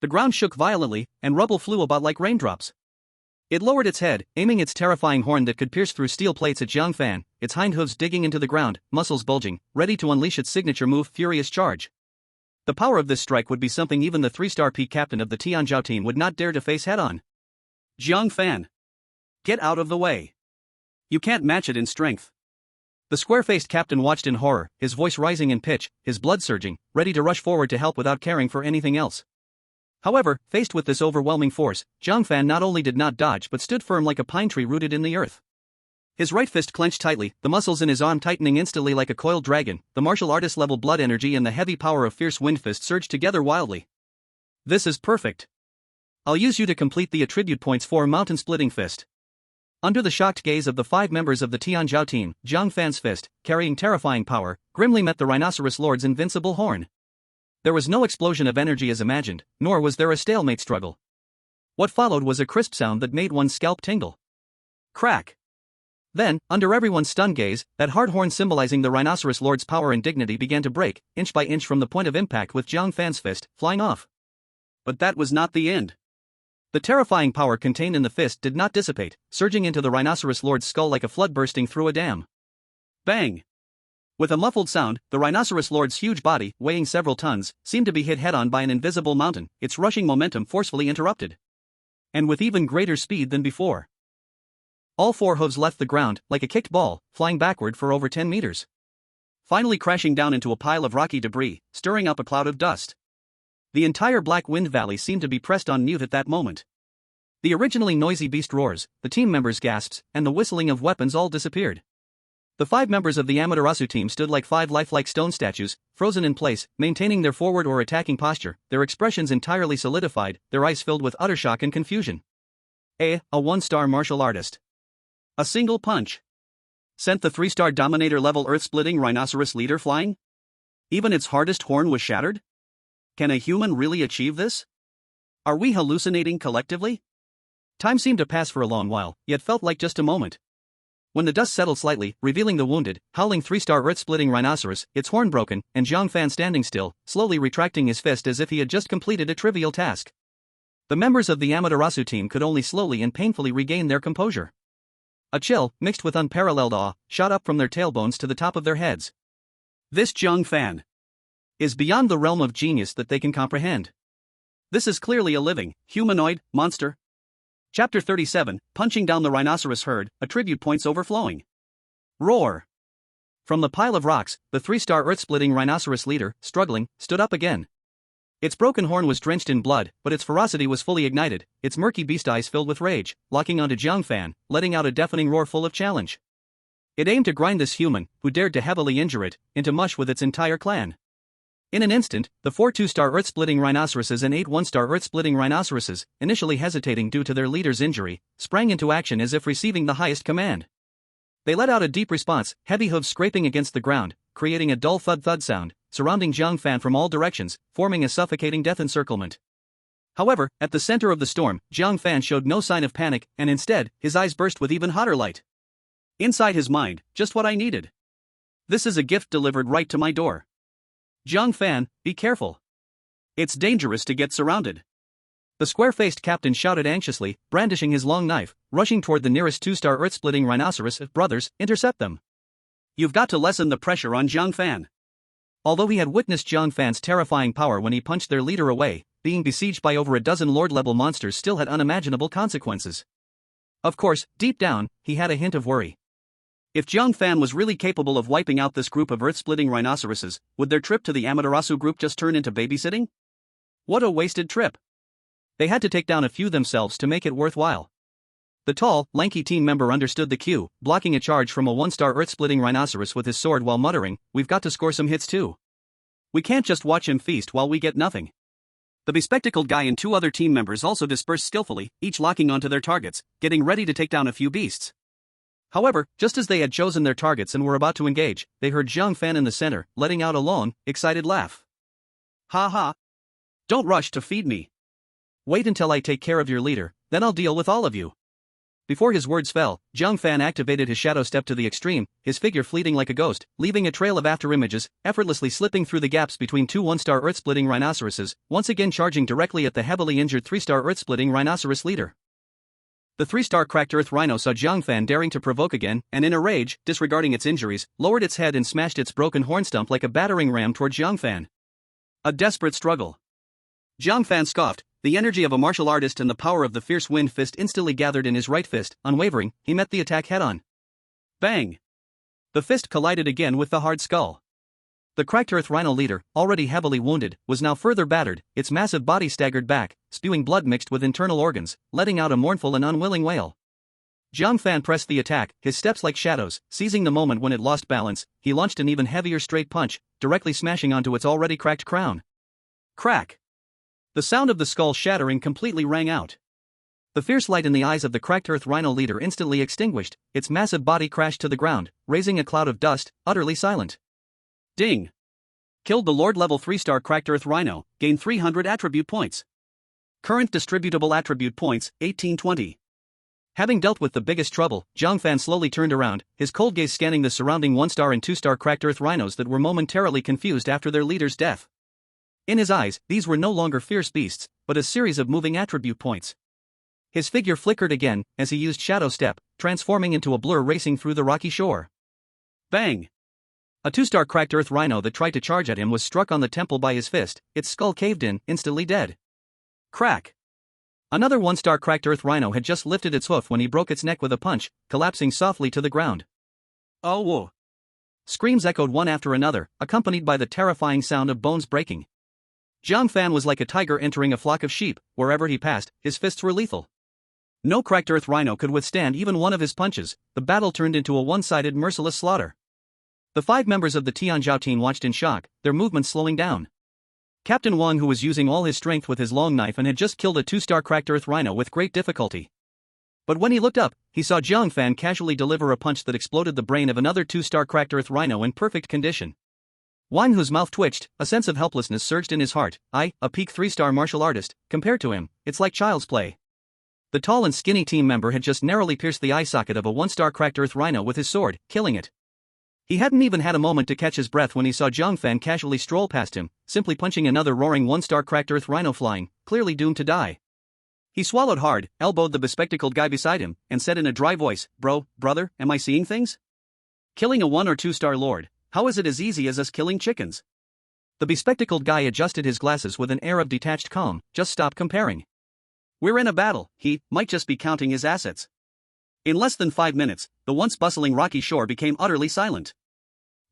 The ground shook violently, and rubble flew about like raindrops. It lowered its head, aiming its terrifying horn that could pierce through steel plates at Jiang Fan, its hind hooves digging into the ground, muscles bulging, ready to unleash its signature move, Furious Charge. The power of this strike would be something even the 3-star peak captain of the Tianzhou team would not dare to face head-on. Jiang Fan. Get out of the way. You can't match it in strength. The square-faced captain watched in horror, his voice rising in pitch, his blood surging, ready to rush forward to help without caring for anything else. However, faced with this overwhelming force, Jiang Fan not only did not dodge but stood firm like a pine tree rooted in the earth. His right fist clenched tightly, the muscles in his arm tightening instantly like a coiled dragon. The martial artist-level blood energy and the heavy power of fierce wind fist surged together wildly. This is perfect. I'll use you to complete the attribute points for mountain-splitting fist. Under the shocked gaze of the 5 members of the Tianzhou team, Jiang Fan's fist, carrying terrifying power, grimly met the rhinoceros lord's invincible horn. There was no explosion of energy as imagined, nor was there a stalemate struggle. What followed was a crisp sound that made one's scalp tingle. Crack! Then, under everyone's stunned gaze, that hard horn symbolizing the rhinoceros lord's power and dignity began to break, inch by inch from the point of impact with Jiang Fan's fist, flying off. But that was not the end. The terrifying power contained in the fist did not dissipate, surging into the rhinoceros lord's skull like a flood bursting through a dam. Bang! With a muffled sound, the rhinoceros lord's huge body, weighing several tons, seemed to be hit head-on by an invisible mountain, its rushing momentum forcefully interrupted. And with even greater speed than before. All 4 hooves left the ground, like a kicked ball, flying backward for over 10 meters. Finally crashing down into a pile of rocky debris, stirring up a cloud of dust. The entire Black Wind Valley seemed to be pressed on mute at that moment. The originally noisy beast roars, the team members' gasps, and the whistling of weapons all disappeared. The 5 members of the Amaterasu team stood like 5 lifelike stone statues, frozen in place, maintaining their forward or attacking posture, their expressions entirely solidified, their eyes filled with utter shock and confusion. A 1-star martial artist. A single punch sent the 3-star Dominator-level earth-splitting rhinoceros leader flying? Even its hardest horn was shattered? Can a human really achieve this? Are we hallucinating collectively? Time seemed to pass for a long while, yet felt like just a moment. When the dust settled slightly, revealing the wounded, howling 3-star earth-splitting rhinoceros, its horn broken, and Jiang Fan standing still, slowly retracting his fist as if he had just completed a trivial task. The members of the Amaterasu team could only slowly and painfully regain their composure. A chill, mixed with unparalleled awe, shot up from their tailbones to the top of their heads. This Jiang Fan is beyond the realm of genius that they can comprehend. This is clearly a living, humanoid, monster. Chapter 37, Punching Down the Rhinoceros Herd, Attribute Points Overflowing. Roar! From the pile of rocks, the 3-star earth-splitting rhinoceros leader, struggling, stood up again. Its broken horn was drenched in blood, but its ferocity was fully ignited, its murky beast eyes filled with rage, locking onto Jiang Fan, letting out a deafening roar full of challenge. It aimed to grind this human, who dared to heavily injure it, into mush with its entire clan. In an instant, the 4 2-star earth-splitting rhinoceroses and 8 1-star earth-splitting rhinoceroses, initially hesitating due to their leader's injury, sprang into action as if receiving the highest command. They let out a deep response, heavy hooves scraping against the ground, creating a dull thud-thud sound, surrounding Jiang Fan from all directions, forming a suffocating death encirclement. However, at the center of the storm, Jiang Fan showed no sign of panic, and instead, his eyes burst with even hotter light. Inside his mind, just what I needed. This is a gift delivered right to my door. Jiang Fan, be careful. It's dangerous to get surrounded. The square-faced captain shouted anxiously, brandishing his long knife, rushing toward the nearest 2-star earth-splitting rhinoceros. Brothers, intercept them. You've got to lessen the pressure on Jiang Fan. Although he had witnessed Jiang Fan's terrifying power when he punched their leader away, being besieged by over a dozen lord-level monsters still had unimaginable consequences. Of course, deep down, he had a hint of worry. If Jiang Fan was really capable of wiping out this group of earth-splitting rhinoceroses, would their trip to the Amaterasu group just turn into babysitting? What a wasted trip. They had to take down a few themselves to make it worthwhile. The tall, lanky team member understood the cue, blocking a charge from a 1-star earth-splitting rhinoceros with his sword while muttering, "We've got to score some hits too. We can't just watch him feast while we get nothing." The bespectacled guy and 2 other team members also dispersed skillfully, each locking onto their targets, getting ready to take down a few beasts. However, just as they had chosen their targets and were about to engage, they heard Jiang Fan in the center, letting out a long, excited laugh. "Ha ha! Don't rush to feed me. Wait until I take care of your leader, then I'll deal with all of you." Before his words fell, Jiang Fan activated his shadow step to the extreme, his figure fleeting like a ghost, leaving a trail of afterimages, effortlessly slipping through the gaps between 2 1-star earth-splitting rhinoceroses, once again charging directly at the heavily injured 3-star earth-splitting rhinoceros leader. The 3-star cracked earth rhino saw Jiang Fan daring to provoke again, and in a rage, disregarding its injuries, lowered its head and smashed its broken horn stump like a battering ram toward Jiang Fan. A desperate struggle. Jiang Fan scoffed, the energy of a martial artist and the power of the fierce wind fist instantly gathered in his right fist. Unwavering, he met the attack head-on. Bang! The fist collided again with the hard skull. The cracked earth rhino leader, already heavily wounded, was now further battered, its massive body staggered back, spewing blood mixed with internal organs, letting out a mournful and unwilling wail. Jiang Fan pressed the attack, his steps like shadows, seizing the moment when it lost balance, he launched an even heavier straight punch, directly smashing onto its already cracked crown. Crack! The sound of the skull shattering completely rang out. The fierce light in the eyes of the cracked earth rhino leader instantly extinguished, its massive body crashed to the ground, raising a cloud of dust, utterly silent. Ding! Killed the Lord level 3-star cracked earth rhino, gained 300 attribute points. Current distributable attribute points, 1820. Having dealt with the biggest trouble, Jiang Fan slowly turned around, his cold gaze scanning the surrounding 1-star and 2-star cracked earth rhinos that were momentarily confused after their leader's death. In his eyes, these were no longer fierce beasts, but a series of moving attribute points. His figure flickered again, as he used Shadow Step, transforming into a blur racing through the rocky shore. Bang! A 2-star cracked earth rhino that tried to charge at him was struck on the temple by his fist, its skull caved in, instantly dead. Crack! Another 1-star cracked earth rhino had just lifted its hoof when he broke its neck with a punch, collapsing softly to the ground. Oh whoa! Screams echoed one after another, accompanied by the terrifying sound of bones breaking. Jiang Fan was like a tiger entering a flock of sheep, wherever he passed, his fists were lethal. No cracked earth rhino could withstand even one of his punches, the battle turned into a one-sided merciless slaughter. The 5 members of the Tianzhao team watched in shock, their movements slowing down. Captain Wang, who was using all his strength with his long knife and had just killed a 2-star cracked earth rhino with great difficulty. But when he looked up, he saw Jiang Fan casually deliver a punch that exploded the brain of another 2-star cracked earth rhino in perfect condition. Wang, whose mouth twitched, a sense of helplessness surged in his heart. A peak 3-star martial artist, compared to him, it's like child's play. The tall and skinny team member had just narrowly pierced the eye socket of a 1-star cracked earth rhino with his sword, killing it. He hadn't even had a moment to catch his breath when he saw Jiang Fan casually stroll past him, simply punching another roaring 1-star cracked earth rhino flying, clearly doomed to die. He swallowed hard, elbowed the bespectacled guy beside him, and said in a dry voice, Brother, am I seeing things? Killing a 1 or 2-star lord, how is it as easy as us killing chickens? The bespectacled guy adjusted his glasses with an air of detached calm. Just stop comparing. We're in a battle, he might just be counting his assets. In less than 5 minutes, the once bustling rocky shore became utterly silent.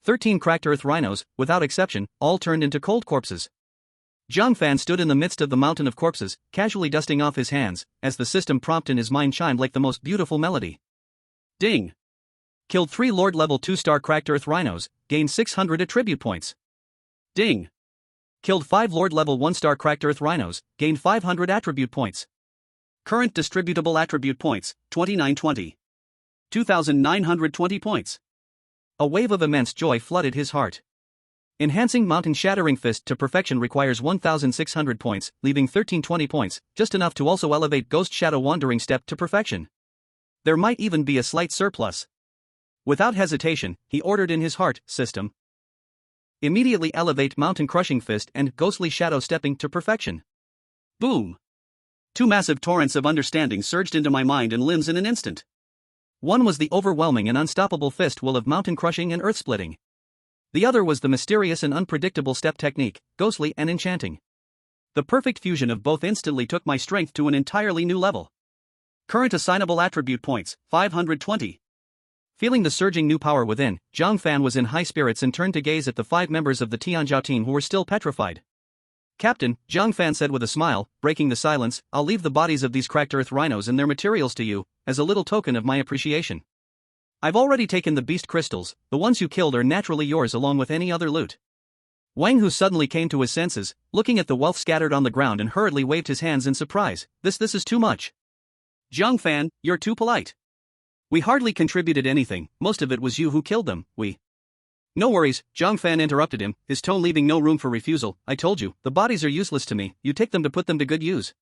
13 cracked earth rhinos, without exception, all turned into cold corpses. Jiang Fan stood in the midst of the mountain of corpses, casually dusting off his hands, as the system prompt in his mind chimed like the most beautiful melody. Ding! Killed 3 Lord-level 2-star cracked earth rhinos, gained 600 attribute points. Ding! Killed 5 Lord-level 1-star cracked earth rhinos, gained 500 attribute points. Current distributable attribute points, 2920. 2,920 points. A wave of immense joy flooded his heart. Enhancing Mountain Shattering Fist to perfection requires 1,600 points, leaving 1,320 points, just enough to also elevate Ghost Shadow Wandering Step to perfection. There might even be a slight surplus. Without hesitation, he ordered in his heart, System. Immediately elevate Mountain Crushing Fist and Ghostly Shadow Stepping to perfection. Boom! 2 massive torrents of understanding surged into my mind and limbs in an instant. One was the overwhelming and unstoppable fist will of mountain crushing and earth splitting. The other was the mysterious and unpredictable step technique, ghostly and enchanting. The perfect fusion of both instantly took my strength to an entirely new level. Current assignable attribute points, 520. Feeling the surging new power within, Jiang Fan was in high spirits and turned to gaze at the 5 members of the Tianzhao team who were still petrified. Captain, Jiang Fan said with a smile, breaking the silence, I'll leave the bodies of these cracked earth rhinos and their materials to you, as a little token of my appreciation. I've already taken the beast crystals, the ones you killed are naturally yours along with any other loot. Wang Hu suddenly came to his senses, looking at the wealth scattered on the ground and hurriedly waved his hands in surprise. This is too much. Jiang Fan, you're too polite. We hardly contributed anything, most of it was you who killed them, No worries, Jiang Fan interrupted him, his tone leaving no room for refusal. I told you, the bodies are useless to me, you take them to put them to good use.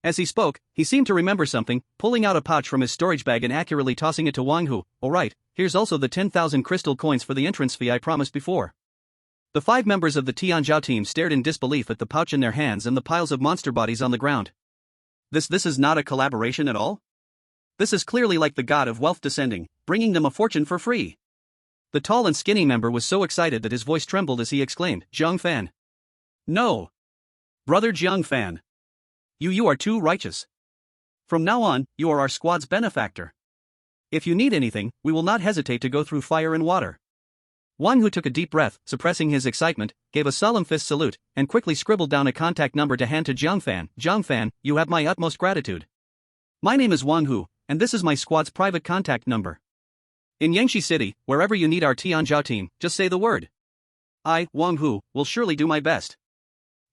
As he spoke, he seemed to remember something, pulling out a pouch from his storage bag and accurately tossing it to Wang Hu. Alright, here's also the 10,000 crystal coins for the entrance fee I promised before. The 5 members of the Tianzhao team stared in disbelief at the pouch in their hands and the piles of monster bodies on the ground. This is not a collaboration at all? This is clearly like the god of wealth descending, bringing them a fortune for free. The tall and skinny member was so excited that his voice trembled as he exclaimed, Jiang Fan. No. Brother Jiang Fan. You are too righteous. From now on, you are our squad's benefactor. If you need anything, we will not hesitate to go through fire and water. Wang Hu took a deep breath, suppressing his excitement, gave a solemn fist salute, and quickly scribbled down a contact number to hand to Jiang Fan. Jiang Fan, you have my utmost gratitude. My name is Wang Hu, and this is my squad's private contact number. In Yangshi City, wherever you need our Tianzhao team, just say the word. I, Wang Hu, will surely do my best.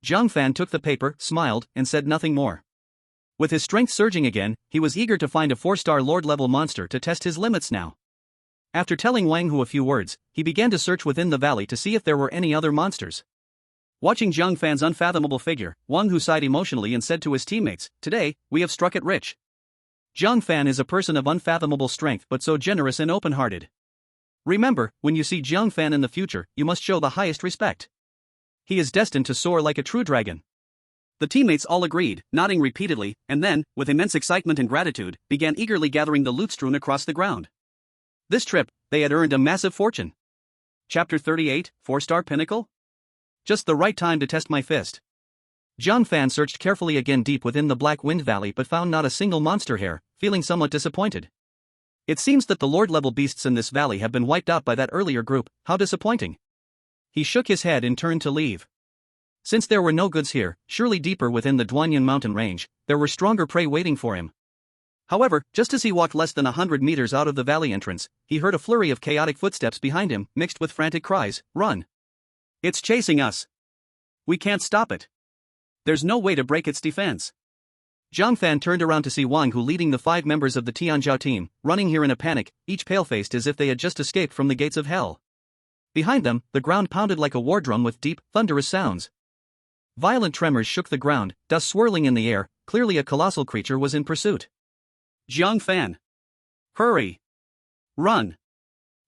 Jiang Fan took the paper, smiled, and said nothing more. With his strength surging again, he was eager to find a 4-star Lord-level monster to test his limits now. After telling Wang Hu a few words, he began to search within the valley to see if there were any other monsters. Watching Jiang Fan's unfathomable figure, Wang Hu sighed emotionally and said to his teammates, Today, we have struck it rich. Jiang Fan is a person of unfathomable strength but so generous and open-hearted. Remember, when you see Jiang Fan in the future, you must show the highest respect. He is destined to soar like a true dragon. The teammates all agreed, nodding repeatedly, and then, with immense excitement and gratitude, began eagerly gathering the loot strewn across the ground. This trip, they had earned a massive fortune. Chapter 38, 4-star Pinnacle? Just the right time to test my fist. Jiang Fan searched carefully again deep within the Black Wind Valley but found not a single monster hair, feeling somewhat disappointed. It seems that the Lord-level beasts in this valley have been wiped out by that earlier group, how disappointing. He shook his head and turned to leave. Since there were no goods here, surely deeper within the Duanyan mountain range, there were stronger prey waiting for him. However, just as he walked less than 100 meters out of the valley entrance, he heard a flurry of chaotic footsteps behind him, mixed with frantic cries, Run! It's chasing us! We can't stop it! There's no way to break its defense. Jiang Fan turned around to see Wang Hu leading the 5 members of the Tianzhao team, running here in a panic, each pale-faced as if they had just escaped from the gates of hell. Behind them, the ground pounded like a war drum with deep, thunderous sounds. Violent tremors shook the ground, dust swirling in the air, clearly a colossal creature was in pursuit. Jiang Fan! Hurry! Run!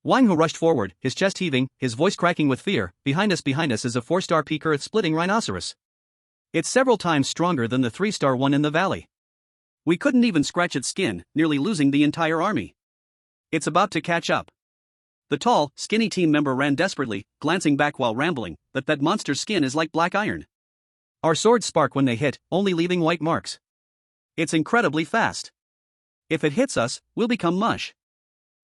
Wang Hu rushed forward, his chest heaving, his voice cracking with fear. Behind us is a 4-star peak earth-splitting rhinoceros. It's several times stronger than the 3-star one in the valley. We couldn't even scratch its skin, nearly losing the entire army. It's about to catch up. The tall, skinny team member ran desperately, glancing back while rambling, that monster's skin is like black iron. Our swords spark when they hit, only leaving white marks. It's incredibly fast. If it hits us, we'll become mush.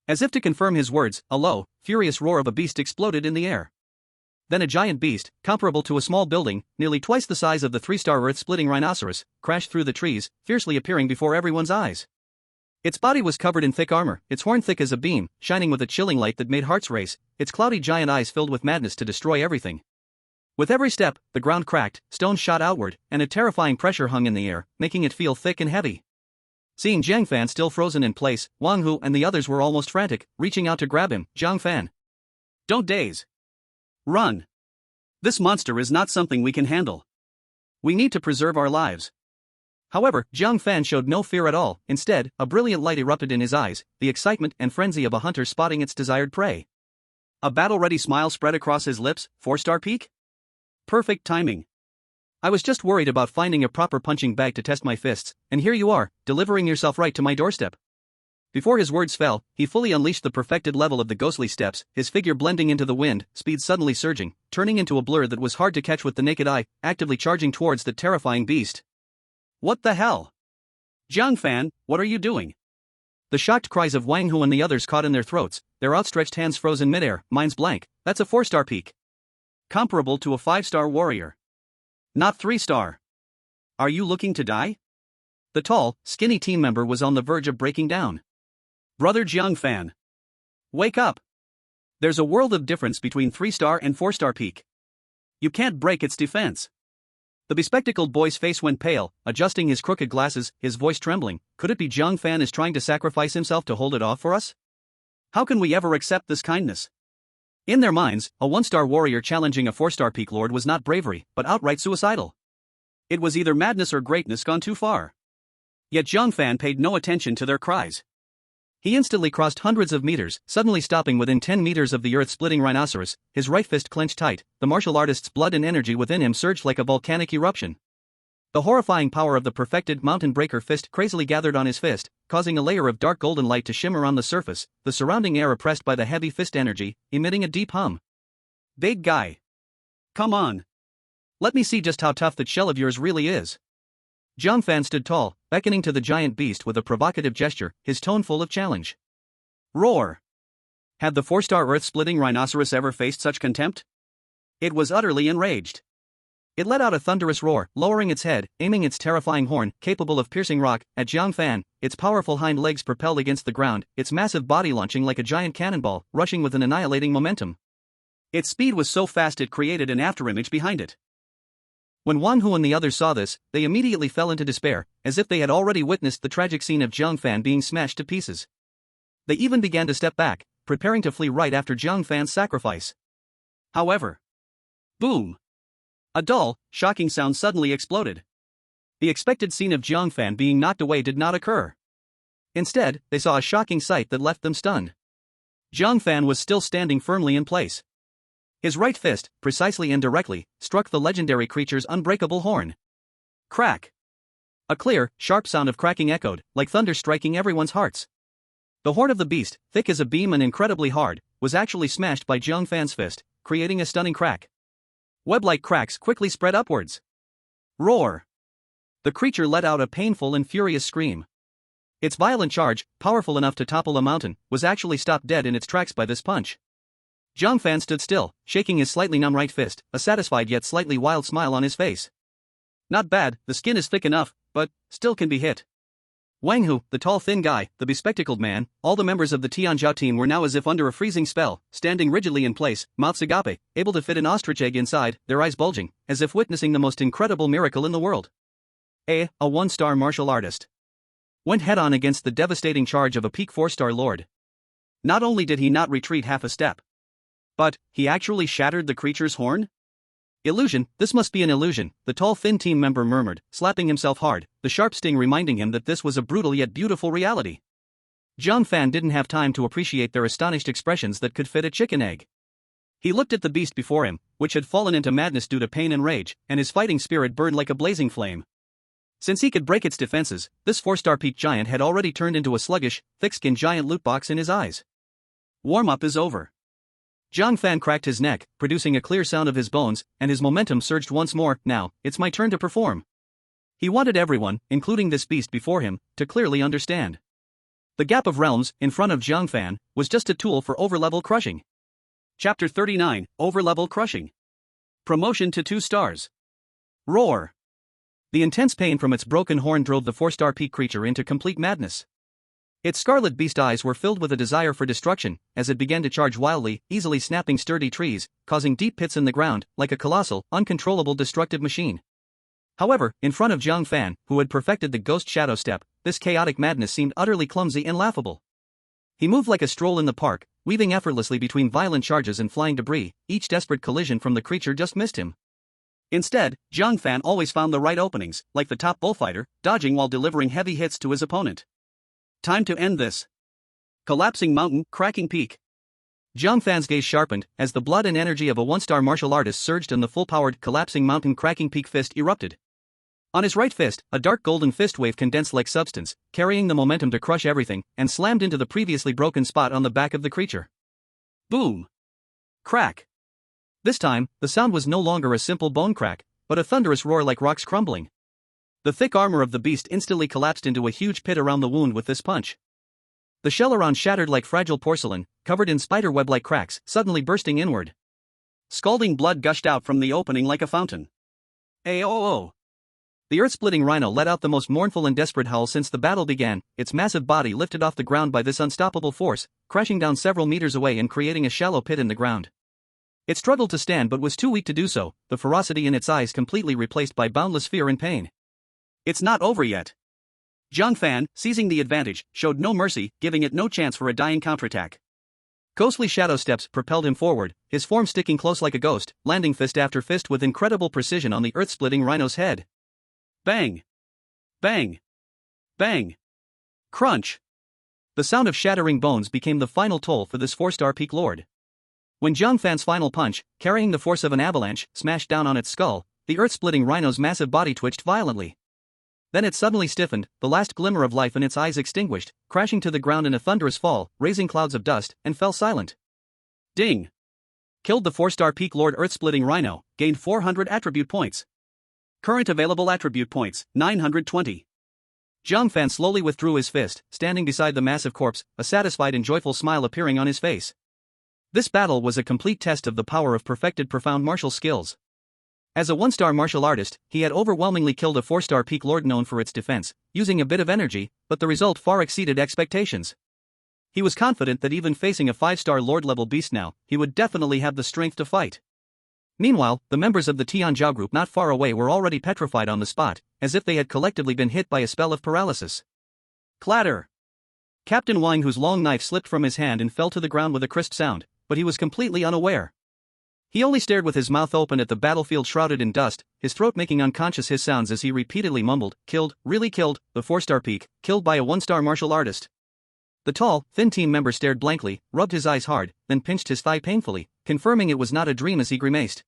As if to confirm his words, a low, furious roar of a beast exploded in the air. Then a giant beast, comparable to a small building, nearly twice the size of the 3-star earth-splitting rhinoceros, crashed through the trees, fiercely appearing before everyone's eyes. Its body was covered in thick armor, its horn thick as a beam, shining with a chilling light that made hearts race, its cloudy giant eyes filled with madness to destroy everything. With every step, the ground cracked, stones shot outward, and a terrifying pressure hung in the air, making it feel thick and heavy. Seeing Jiang Fan still frozen in place, Wang Hu and the others were almost frantic, reaching out to grab him. Jiang Fan! Don't daze! Run! This monster is not something we can handle. We need to preserve our lives. However, Jiang Fan showed no fear at all. Instead, a brilliant light erupted in his eyes, the excitement and frenzy of a hunter spotting its desired prey. A battle-ready smile spread across his lips. 4-star peak? Perfect timing. I was just worried about finding a proper punching bag to test my fists, and here you are, delivering yourself right to my doorstep. Before his words fell, he fully unleashed the perfected level of the ghostly steps, his figure blending into the wind, speed suddenly surging, turning into a blur that was hard to catch with the naked eye, actively charging towards the terrifying beast. What the hell? Jiang Fan, what are you doing? The shocked cries of Wang Hu and the others caught in their throats, their outstretched hands froze in midair. Mine's blank. That's a 4-star peak. Comparable to a 5-star warrior. Not 3-star. Are you looking to die? The tall, skinny team member was on the verge of breaking down. Brother Jiang Fan. Wake up. There's a world of difference between 3-star and 4-star peak. You can't break its defense. The bespectacled boy's face went pale, adjusting his crooked glasses, his voice trembling. Could it be Jiang Fan is trying to sacrifice himself to hold it off for us? How can we ever accept this kindness? In their minds, a 1-star warrior challenging a 4-star peak lord was not bravery, but outright suicidal. It was either madness or greatness gone too far. Yet Jiang Fan paid no attention to their cries. He instantly crossed hundreds of meters, suddenly stopping within 10 meters of the earth-splitting rhinoceros, his right fist clenched tight. The martial artist's blood and energy within him surged like a volcanic eruption. The horrifying power of the perfected mountain breaker fist crazily gathered on his fist, causing a layer of dark golden light to shimmer on the surface, the surrounding air oppressed by the heavy fist energy, emitting a deep hum. Big guy. Come on. Let me see just how tough that shell of yours really is. Jiang Fan stood tall, beckoning to the giant beast with a provocative gesture, his tone full of challenge. Roar! Had the 4-star earth-splitting rhinoceros ever faced such contempt? It was utterly enraged. It let out a thunderous roar, lowering its head, aiming its terrifying horn, capable of piercing rock, at Jiang Fan, its powerful hind legs propelled against the ground, its massive body launching like a giant cannonball, rushing with an annihilating momentum. Its speed was so fast it created an afterimage behind it. When Wang Hu and the others saw this, they immediately fell into despair, as if they had already witnessed the tragic scene of Jiang Fan being smashed to pieces. They even began to step back, preparing to flee right after Jiang Fan's sacrifice. However, boom! A dull, shocking sound suddenly exploded. The expected scene of Jiang Fan being knocked away did not occur. Instead, they saw a shocking sight that left them stunned. Jiang Fan was still standing firmly in place. His right fist, precisely and directly, struck the legendary creature's unbreakable horn. Crack! A clear, sharp sound of cracking echoed, like thunder striking everyone's hearts. The horn of the beast, thick as a beam and incredibly hard, was actually smashed by Jiang Fan's fist, creating a stunning crack. Web-like cracks quickly spread upwards. Roar! The creature let out a painful and furious scream. Its violent charge, powerful enough to topple a mountain, was actually stopped dead in its tracks by this punch. Jiang Fan stood still, shaking his slightly numb right fist, a satisfied yet slightly wild smile on his face. Not bad, the skin is thick enough, but still can be hit. Wang Hu, the tall thin guy, the bespectacled man, all the members of the Tianzhou team were now as if under a freezing spell, standing rigidly in place, mouths agape, able to fit an ostrich egg inside, their eyes bulging, as if witnessing the most incredible miracle in the world. A 1-star martial artist. Went head-on against the devastating charge of a peak 4-star lord. Not only did he not retreat half a step, but he actually shattered the creature's horn? Illusion, this must be an illusion, the tall thin team member murmured, slapping himself hard, the sharp sting reminding him that this was a brutal yet beautiful reality. Jiang Fan didn't have time to appreciate their astonished expressions that could fit a chicken egg. He looked at the beast before him, which had fallen into madness due to pain and rage, and his fighting spirit burned like a blazing flame. Since he could break its defenses, this 4-star peak giant had already turned into a sluggish, thick-skinned giant loot box in his eyes. Warm-up is over. Jiang Fan cracked his neck, producing a clear sound of his bones, and his momentum surged once more. Now, it's my turn to perform. He wanted everyone, including this beast before him, to clearly understand. The gap of realms, in front of Jiang Fan, was just a tool for overlevel crushing. Chapter 39, Overlevel Crushing. Promotion to 2 stars. Roar. The intense pain from its broken horn drove the 4-star peak creature into complete madness. Its scarlet beast eyes were filled with a desire for destruction, as it began to charge wildly, easily snapping sturdy trees, causing deep pits in the ground, like a colossal, uncontrollable destructive machine. However, in front of Jiang Fan, who had perfected the ghost shadow step, this chaotic madness seemed utterly clumsy and laughable. He moved like a stroll in the park, weaving effortlessly between violent charges and flying debris. Each desperate collision from the creature just missed him. Instead, Jiang Fan always found the right openings, like the top bullfighter, dodging while delivering heavy hits to his opponent. Time to end this. Collapsing mountain, cracking peak. Jiang Fan's gaze sharpened, as the blood and energy of a 1-star martial artist surged and the full-powered, collapsing mountain cracking peak fist erupted. On his right fist, a dark golden fist wave condensed like substance, carrying the momentum to crush everything, and slammed into the previously broken spot on the back of the creature. Boom! Crack! This time, the sound was no longer a simple bone crack, but a thunderous roar like rocks crumbling. The thick armor of the beast instantly collapsed into a huge pit around the wound with this punch. The shell around shattered like fragile porcelain, covered in spiderweb-like cracks, suddenly bursting inward. Scalding blood gushed out from the opening like a fountain. Aoo! The earth-splitting rhino let out the most mournful and desperate howl since the battle began, its massive body lifted off the ground by this unstoppable force, crashing down several meters away and creating a shallow pit in the ground. It struggled to stand but was too weak to do so, the ferocity in its eyes completely replaced by boundless fear and pain. It's not over yet. Jiang Fan, seizing the advantage, showed no mercy, giving it no chance for a dying counterattack. Ghostly shadow steps propelled him forward, his form sticking close like a ghost, landing fist after fist with incredible precision on the earth-splitting rhino's head. Bang! Bang! Bang! Crunch! The sound of shattering bones became the final toll for this 4-star peak lord. When Jiang Fan's final punch, carrying the force of an avalanche, smashed down on its skull, the earth-splitting rhino's massive body twitched violently. Then it suddenly stiffened, the last glimmer of life in its eyes extinguished, crashing to the ground in a thunderous fall, raising clouds of dust, and fell silent. Ding! Killed the 4-star peak lord earth-splitting rhino, gained 400 attribute points. Current available attribute points, 920. Jiang Fan slowly withdrew his fist, standing beside the massive corpse, a satisfied and joyful smile appearing on his face. This battle was a complete test of the power of perfected profound martial skills. As a 1-star martial artist, he had overwhelmingly killed a 4-star peak lord known for its defense, using a bit of energy, but the result far exceeded expectations. He was confident that even facing a 5-star lord-level beast now, he would definitely have the strength to fight. Meanwhile, the members of the Tianzhao group not far away were already petrified on the spot, as if they had collectively been hit by a spell of paralysis. Clatter! Captain Wang, whose long knife slipped from his hand and fell to the ground with a crisp sound, but he was completely unaware. He only stared with his mouth open at the battlefield shrouded in dust, his throat making unconscious his sounds as he repeatedly mumbled, "Killed, really killed, the 4-star peak, killed by a 1-star martial artist." The tall, thin team member stared blankly, rubbed his eyes hard, then pinched his thigh painfully, confirming it was not a dream as he grimaced.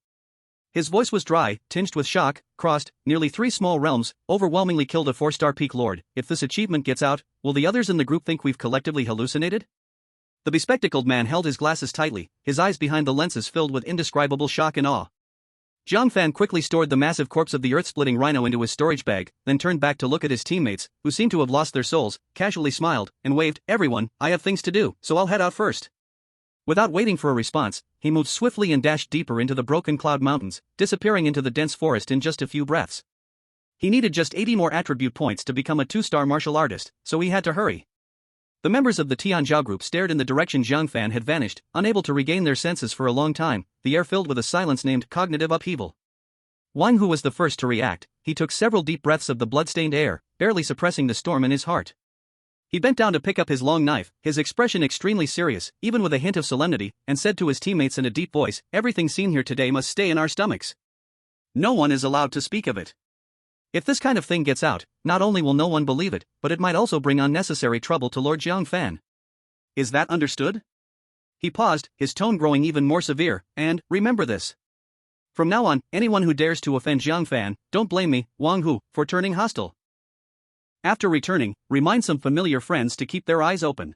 His voice was dry, tinged with shock, crossed, nearly 3 small realms, overwhelmingly killed a 4-star peak lord. If this achievement gets out, will the others in the group think we've collectively hallucinated? The bespectacled man held his glasses tightly, his eyes behind the lenses filled with indescribable shock and awe. Jiang Fan quickly stored the massive corpse of the earth-splitting rhino into his storage bag, then turned back to look at his teammates, who seemed to have lost their souls, casually smiled, and waved, "Everyone, I have things to do, so I'll head out first." Without waiting for a response, he moved swiftly and dashed deeper into the broken cloud mountains, disappearing into the dense forest in just a few breaths. He needed just 80 more attribute points to become a 2-star martial artist, so he had to hurry. The members of the Tianzhao group stared in the direction Jiang Fan had vanished, unable to regain their senses for a long time, the air filled with a silence named cognitive upheaval. Wang, who was the first to react, he took several deep breaths of the blood-stained air, barely suppressing the storm in his heart. He bent down to pick up his long knife, his expression extremely serious, even with a hint of solemnity, and said to his teammates in a deep voice, "Everything seen here today must stay in our stomachs. No one is allowed to speak of it. If this kind of thing gets out, not only will no one believe it, but it might also bring unnecessary trouble to Lord Jiang Fan. Is that understood? He paused, his tone growing even more severe, and, remember this. From now on, anyone who dares to offend Jiang Fan, don't blame me, Wang Hu, for turning hostile. After returning, remind some familiar friends to keep their eyes open.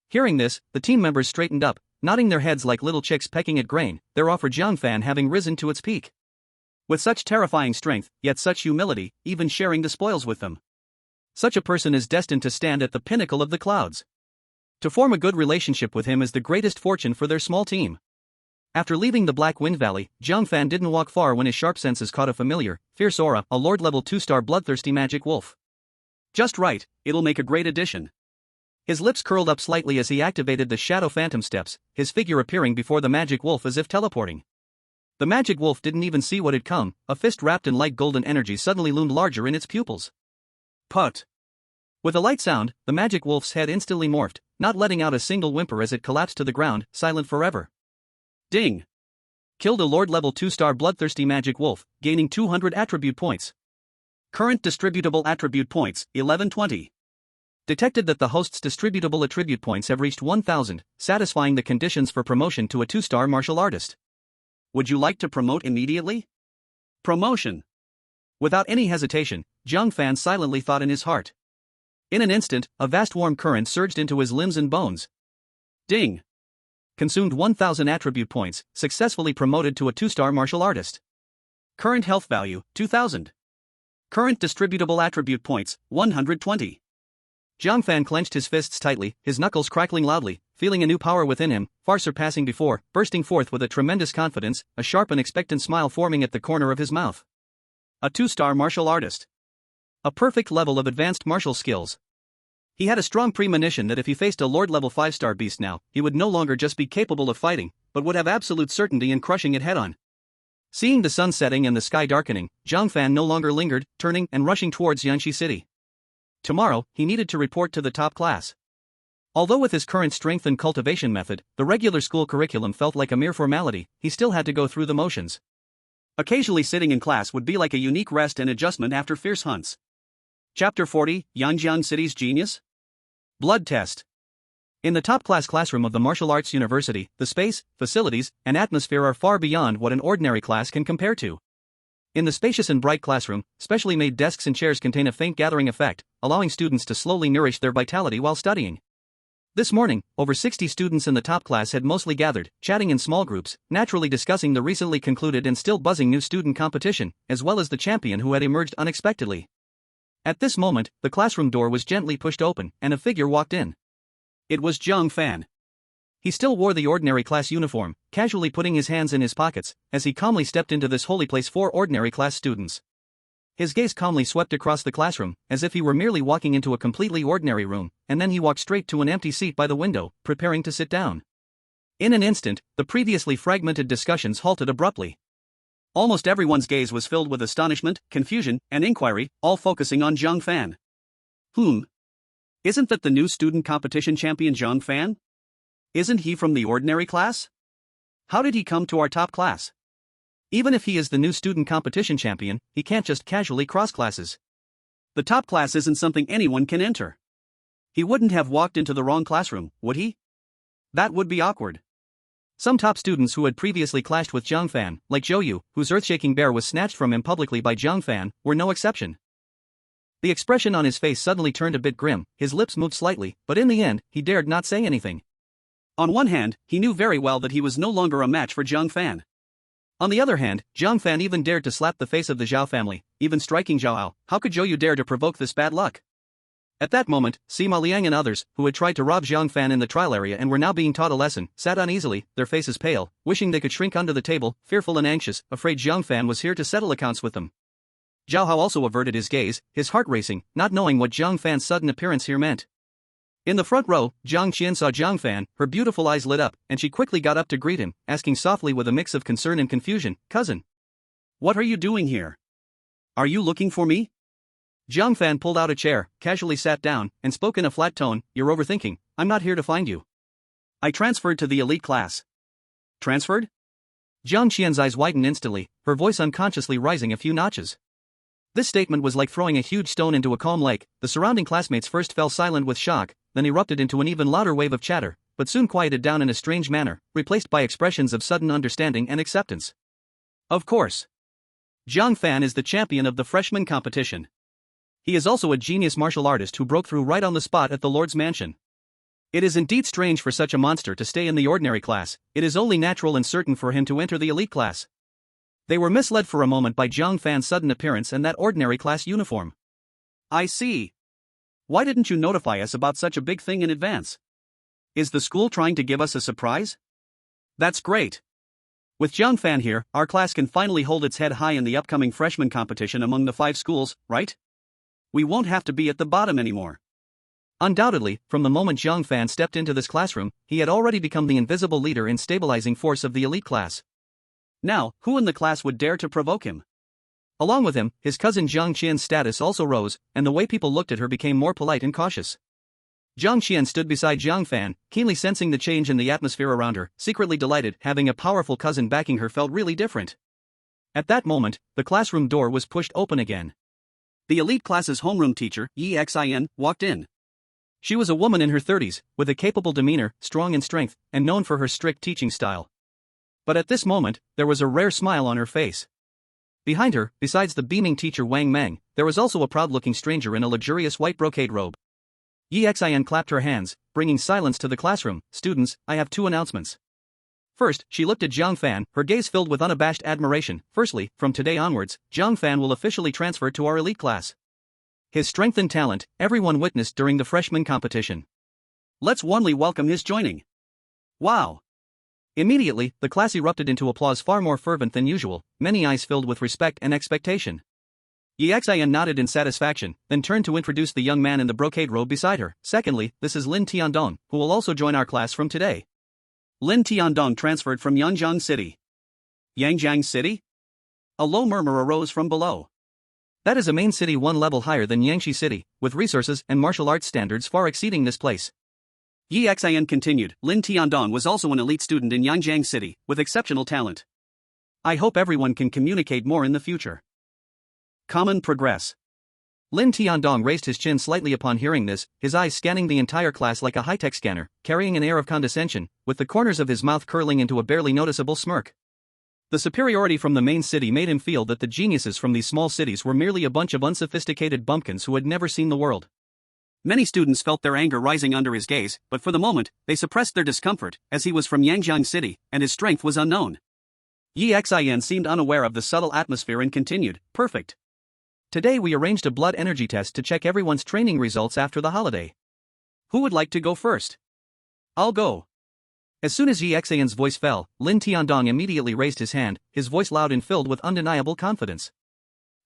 Hearing this, the team members straightened up, nodding their heads like little chicks pecking at grain, their awe for Jiang Fan having risen to its peak. With such terrifying strength, yet such humility, even sharing the spoils with them. Such a person is destined to stand at the pinnacle of the clouds. To form a good relationship with him is the greatest fortune for their small team. After leaving the Black Wind Valley, Jiang Fan didn't walk far when his sharp senses caught a familiar, fierce aura, a Lord level 2-star bloodthirsty magic wolf. Just right, it'll make a great addition. His lips curled up slightly as he activated the Shadow Phantom steps, his figure appearing before the magic wolf as if teleporting. The magic wolf didn't even see what had come, a fist wrapped in light golden energy suddenly loomed larger in its pupils. Put! With a light sound, the magic wolf's head instantly morphed, not letting out a single whimper as it collapsed to the ground, silent forever. Ding! Killed a Lord level 2-star bloodthirsty magic wolf, gaining 200 attribute points. Current distributable attribute points, 1120. Detected that the host's distributable attribute points have reached 1000, satisfying the conditions for promotion to a 2-star martial artist. Would you like to promote immediately? Promotion! Without any hesitation, Jiang Fan silently thought in his heart. In an instant, a vast warm current surged into his limbs and bones. Ding! Consumed 1000 attribute points, successfully promoted to a 2-star martial artist. Current health value, 2000. Current distributable attribute points, 120. Jiang Fan clenched his fists tightly, his knuckles crackling loudly, feeling a new power within him, far surpassing before, bursting forth with a tremendous confidence, a sharp and expectant smile forming at the corner of his mouth. A 2-star martial artist. A perfect level of advanced martial skills. He had a strong premonition that if he faced a Lord-level 5-star beast now, he would no longer just be capable of fighting, but would have absolute certainty in crushing it head-on. Seeing the sun setting and the sky darkening, Jiang Fan no longer lingered, turning and rushing towards Yanxi City. Tomorrow, he needed to report to the top class. Although with his current strength and cultivation method, the regular school curriculum felt like a mere formality, he still had to go through the motions. Occasionally sitting in class would be like a unique rest and adjustment after fierce hunts. Chapter 40, Yanjiang City's Genius? Blood Test. In the top-class classroom of the Martial Arts University, the space, facilities, and atmosphere are far beyond what an ordinary class can compare to. In the spacious and bright classroom, specially made desks and chairs contain a faint gathering effect, allowing students to slowly nourish their vitality while studying. This morning, over 60 students in the top class had mostly gathered, chatting in small groups, naturally discussing the recently concluded and still buzzing new student competition, as well as the champion who had emerged unexpectedly. At this moment, the classroom door was gently pushed open, and a figure walked in. It was Jiang Fan. He still wore the ordinary class uniform, casually putting his hands in his pockets, as he calmly stepped into this holy place for ordinary class students. His gaze calmly swept across the classroom, as if he were merely walking into a completely ordinary room, and then he walked straight to an empty seat by the window, preparing to sit down. In an instant, the previously fragmented discussions halted abruptly. Almost everyone's gaze was filled with astonishment, confusion, and inquiry, all focusing on Jiang Fan. Isn't that the new student competition champion Jiang Fan? Isn't he from the ordinary class? How did he come to our top class? Even if he is the new student competition champion, he can't just casually cross classes. The top class isn't something anyone can enter. He wouldn't have walked into the wrong classroom, would he? That would be awkward. Some top students who had previously clashed with Jiang Fan, like Zhou Yu, whose earth-shaking bear was snatched from him publicly by Jiang Fan, were no exception. The expression on his face suddenly turned a bit grim, his lips moved slightly, but in the end, he dared not say anything. On one hand, he knew very well that he was no longer a match for Jiang Fan. On the other hand, Jiang Fan even dared to slap the face of the Zhao family, even striking Zhao Hao. How could Zhou Yu dare to provoke this bad luck? At that moment, Sima Liang and others, who had tried to rob Jiang Fan in the trial area and were now being taught a lesson, sat uneasily, their faces pale, wishing they could shrink under the table, fearful and anxious, afraid Jiang Fan was here to settle accounts with them. Zhao Hao also averted his gaze, his heart racing, not knowing what Jiang Fan's sudden appearance here meant. In the front row, Jiang Qian saw Jiang Fan, her beautiful eyes lit up, and she quickly got up to greet him, asking softly with a mix of concern and confusion, "Cousin, what are you doing here? Are you looking for me?" Jiang Fan pulled out a chair, casually sat down, and spoke in a flat tone, "You're overthinking, I'm not here to find you. I transferred to the elite class." Transferred? Jiang Qian's eyes widened instantly, her voice unconsciously rising a few notches. This statement was like throwing a huge stone into a calm lake. The surrounding classmates first fell silent with shock, then erupted into an even louder wave of chatter, but soon quieted down in a strange manner, replaced by expressions of sudden understanding and acceptance. Of course. Jiang Fan is the champion of the freshman competition. He is also a genius martial artist who broke through right on the spot at the Lord's mansion. It is indeed strange for such a monster to stay in the ordinary class. It is only natural and certain for him to enter the elite class. They were misled for a moment by Jiang Fan's sudden appearance and that ordinary class uniform. I see. Why didn't you notify us about such a big thing in advance? Is the school trying to give us a surprise? That's great. With Jiang Fan here, our class can finally hold its head high in the upcoming freshman competition among the 5 schools, right? We won't have to be at the bottom anymore. Undoubtedly, from the moment Jiang Fan stepped into this classroom, he had already become the invisible leader and stabilizing force of the elite class. Now, who in the class would dare to provoke him? Along with him, his cousin Jiang Qian's status also rose, and the way people looked at her became more polite and cautious. Jiang Qian stood beside Jiang Fan, keenly sensing the change in the atmosphere around her, secretly delighted. Having a powerful cousin backing her felt really different. At that moment, the classroom door was pushed open again. The elite class's homeroom teacher, Xin, walked in. She was a woman in her 30s, with a capable demeanor, strong in strength, and known for her strict teaching style. But at this moment, there was a rare smile on her face. Behind her, besides the beaming teacher Wang Meng, there was also a proud-looking stranger in a luxurious white brocade robe. Xin clapped her hands, bringing silence to the classroom. Students, I have 2 announcements. First, she looked at Jiang Fan, her gaze filled with unabashed admiration. Firstly, from today onwards, Jiang Fan will officially transfer to our elite class. His strength and talent, everyone witnessed during the freshman competition. Let's warmly welcome his joining. Wow! Immediately, the class erupted into applause far more fervent than usual, many eyes filled with respect and expectation. Xin nodded in satisfaction, then turned to introduce the young man in the brocade robe beside her. Secondly, this is Lin Tiandong, who will also join our class from today. Lin Tiandong transferred from Yangjiang City. Yangjiang City? A low murmur arose from below. That is a main city 1 level higher than Yangshi City, with resources and martial arts standards far exceeding this place. Xin continued, Lin Tiandong was also an elite student in Yangjiang City, with exceptional talent. I hope everyone can communicate more in the future. Common progress. Lin Tiandong raised his chin slightly upon hearing this, his eyes scanning the entire class like a high-tech scanner, carrying an air of condescension, with the corners of his mouth curling into a barely noticeable smirk. The superiority from the main city made him feel that the geniuses from these small cities were merely a bunch of unsophisticated bumpkins who had never seen the world. Many students felt their anger rising under his gaze, but for the moment, they suppressed their discomfort, as he was from Yangjiang City, and his strength was unknown. Xin seemed unaware of the subtle atmosphere and continued, perfect. Today we arranged a blood energy test to check everyone's training results after the holiday. Who would like to go first? I'll go. As soon as Xian's voice fell, Lin Tiandong immediately raised his hand, his voice loud and filled with undeniable confidence.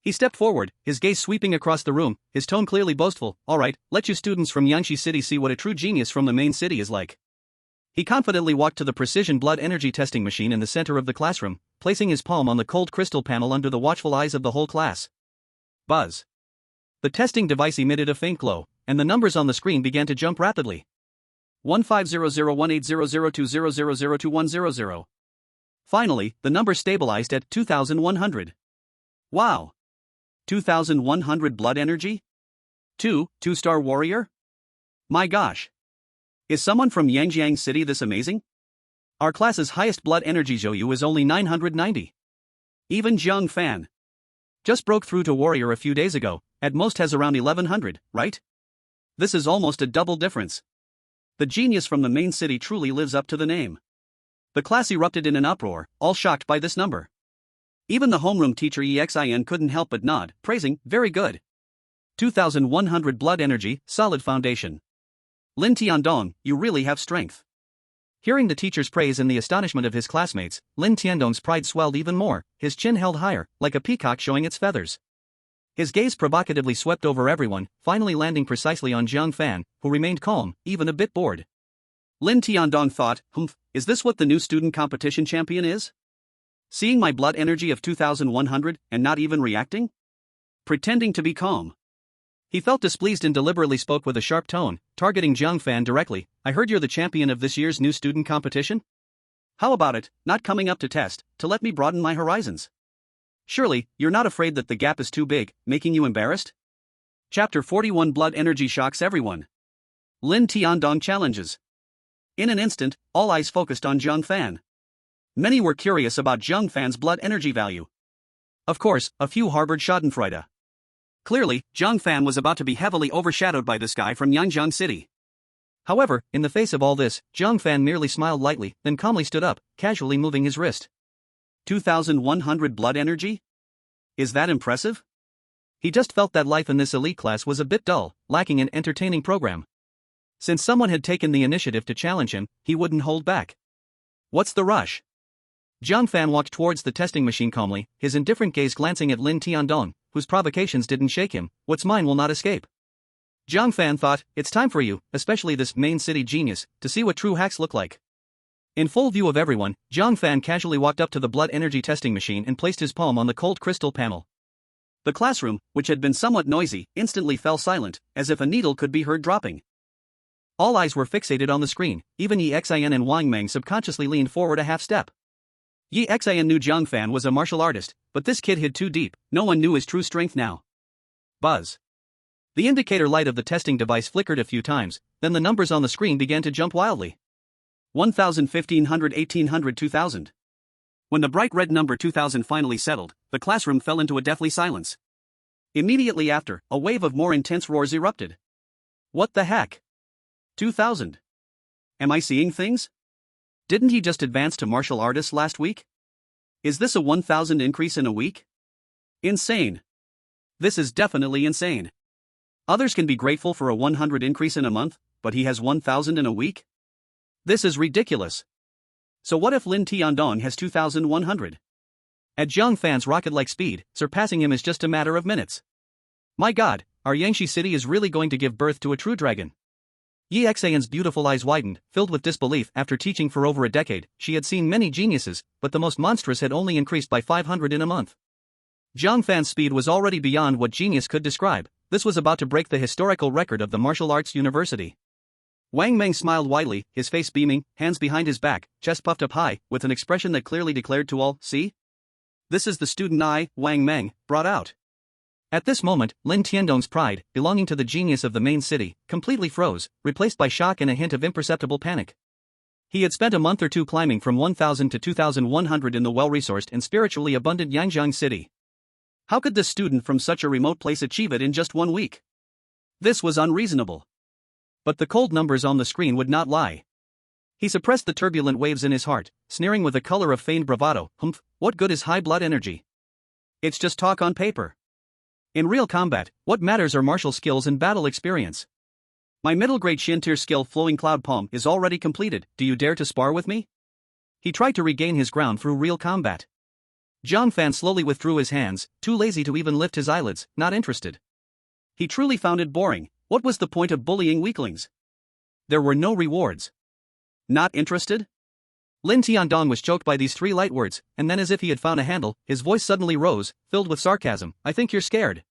He stepped forward, his gaze sweeping across the room, his tone clearly boastful. All right, let you students from Yangshi City see what a true genius from the main city is like. He confidently walked to the precision blood energy testing machine in the center of the classroom, placing his palm on the cold crystal panel under the watchful eyes of the whole class. Buzz. The testing device emitted a faint glow, and the numbers on the screen began to jump rapidly. 1500180020002100. Finally, the number stabilized at 2100. Wow! 2100 blood energy? 2-star warrior? My gosh! Is someone from Yangjiang City this amazing? Our class's highest blood energy Zhouyu is only 990. Even Jiang Fan just broke through to warrior a few days ago, at most has around 1100, right? This is almost a double difference. The genius from the main city truly lives up to the name. The class erupted in an uproar, all shocked by this number. Even the homeroom teacher Xin couldn't help but nod, praising, very good. 2100 blood energy, solid foundation. Lin Tiandong, you really have strength. Hearing the teacher's praise and the astonishment of his classmates, Lin Tiandong's pride swelled even more, his chin held higher, like a peacock showing its feathers. His gaze provocatively swept over everyone, finally landing precisely on Jiang Fan, who remained calm, even a bit bored. Lin Tiandong thought, is this what the new student competition champion is? Seeing my blood energy of 2100 and not even reacting? Pretending to be calm. He felt displeased and deliberately spoke with a sharp tone, targeting Jiang Fan directly. I heard you're the champion of this year's new student competition? How about it, not coming up to test, to let me broaden my horizons? Surely, you're not afraid that the gap is too big, making you embarrassed? Chapter 41 Blood Energy Shocks Everyone. Lin Tiandong Challenges. In an instant, all eyes focused on Jiang Fan. Many were curious about Jiang Fan's blood energy value. Of course, a few harbored schadenfreude. Clearly, Jiang Fan was about to be heavily overshadowed by this guy from Yangjiang City. However, in the face of all this, Jiang Fan merely smiled lightly, then calmly stood up, casually moving his wrist. 2,100 blood energy? Is that impressive? He just felt that life in this elite class was a bit dull, lacking an entertaining program. Since someone had taken the initiative to challenge him, he wouldn't hold back. What's the rush? Jiang Fan walked towards the testing machine calmly, his indifferent gaze glancing at Lin Tiandong, whose provocations didn't shake him. What's mine will not escape. Jiang Fan thought, it's time for you, especially this main city genius, to see what true hacks look like. In full view of everyone, Jiang Fan casually walked up to the blood energy testing machine and placed his palm on the cold crystal panel. The classroom, which had been somewhat noisy, instantly fell silent, as if a needle could be heard dropping. All eyes were fixated on the screen, even Yi Xian and Wang Meng subconsciously leaned forward a half step. Yi Xian knew Jiang Fan was a martial artist, but this kid hid too deep, no one knew his true strength now. Buzz. The indicator light of the testing device flickered a few times, then the numbers on the screen began to jump wildly. 1,000, 1,500, 1,800, 2,000. When the bright red number 2,000 finally settled, the classroom fell into a deathly silence. Immediately after, a wave of more intense roars erupted. What the heck? 2,000. Am I seeing things? Didn't he just advance to martial artist last week? Is this a 1,000 increase in a week? Insane. This is definitely insane. Others can be grateful for a 100 increase in a month, but he has 1,000 in a week? This is ridiculous. So what if Lin Tiandong has 2,100? At Jiang Fan's rocket-like speed, surpassing him is just a matter of minutes. My god, our Yangshi city is really going to give birth to a true dragon. Yi Xian's beautiful eyes widened, filled with disbelief. After teaching for over a decade, she had seen many geniuses, but the most monstrous had only increased by 500 in a month. Jiang Fan's speed was already beyond what genius could describe. This was about to break the historical record of the martial arts university. Wang Meng smiled widely, his face beaming, hands behind his back, chest puffed up high, with an expression that clearly declared to all, see? This is the student I, Wang Meng, brought out. At this moment, Lin Tiandong's pride, belonging to the genius of the main city, completely froze, replaced by shock and a hint of imperceptible panic. He had spent a month or two climbing from 1,000 to 2,100 in the well-resourced and spiritually abundant Yangjiang city. How could this student from such a remote place achieve it in just 1 week? This was unreasonable. But the cold numbers on the screen would not lie. He suppressed the turbulent waves in his heart, sneering with a color of feigned bravado. Humph, what good is high blood energy? It's just talk on paper. In real combat, what matters are martial skills and battle experience. My middle-grade Shin-tier skill Flowing Cloud Palm is already completed. Do you dare to spar with me? He tried to regain his ground through real combat. Jiang Fan slowly withdrew his hands, too lazy to even lift his eyelids, not interested. He truly found it boring. What was the point of bullying weaklings? There were no rewards. Not interested? Lin Tiandong was choked by these 3 light words, and then as if he had found a handle, his voice suddenly rose, filled with sarcasm. I think you're scared.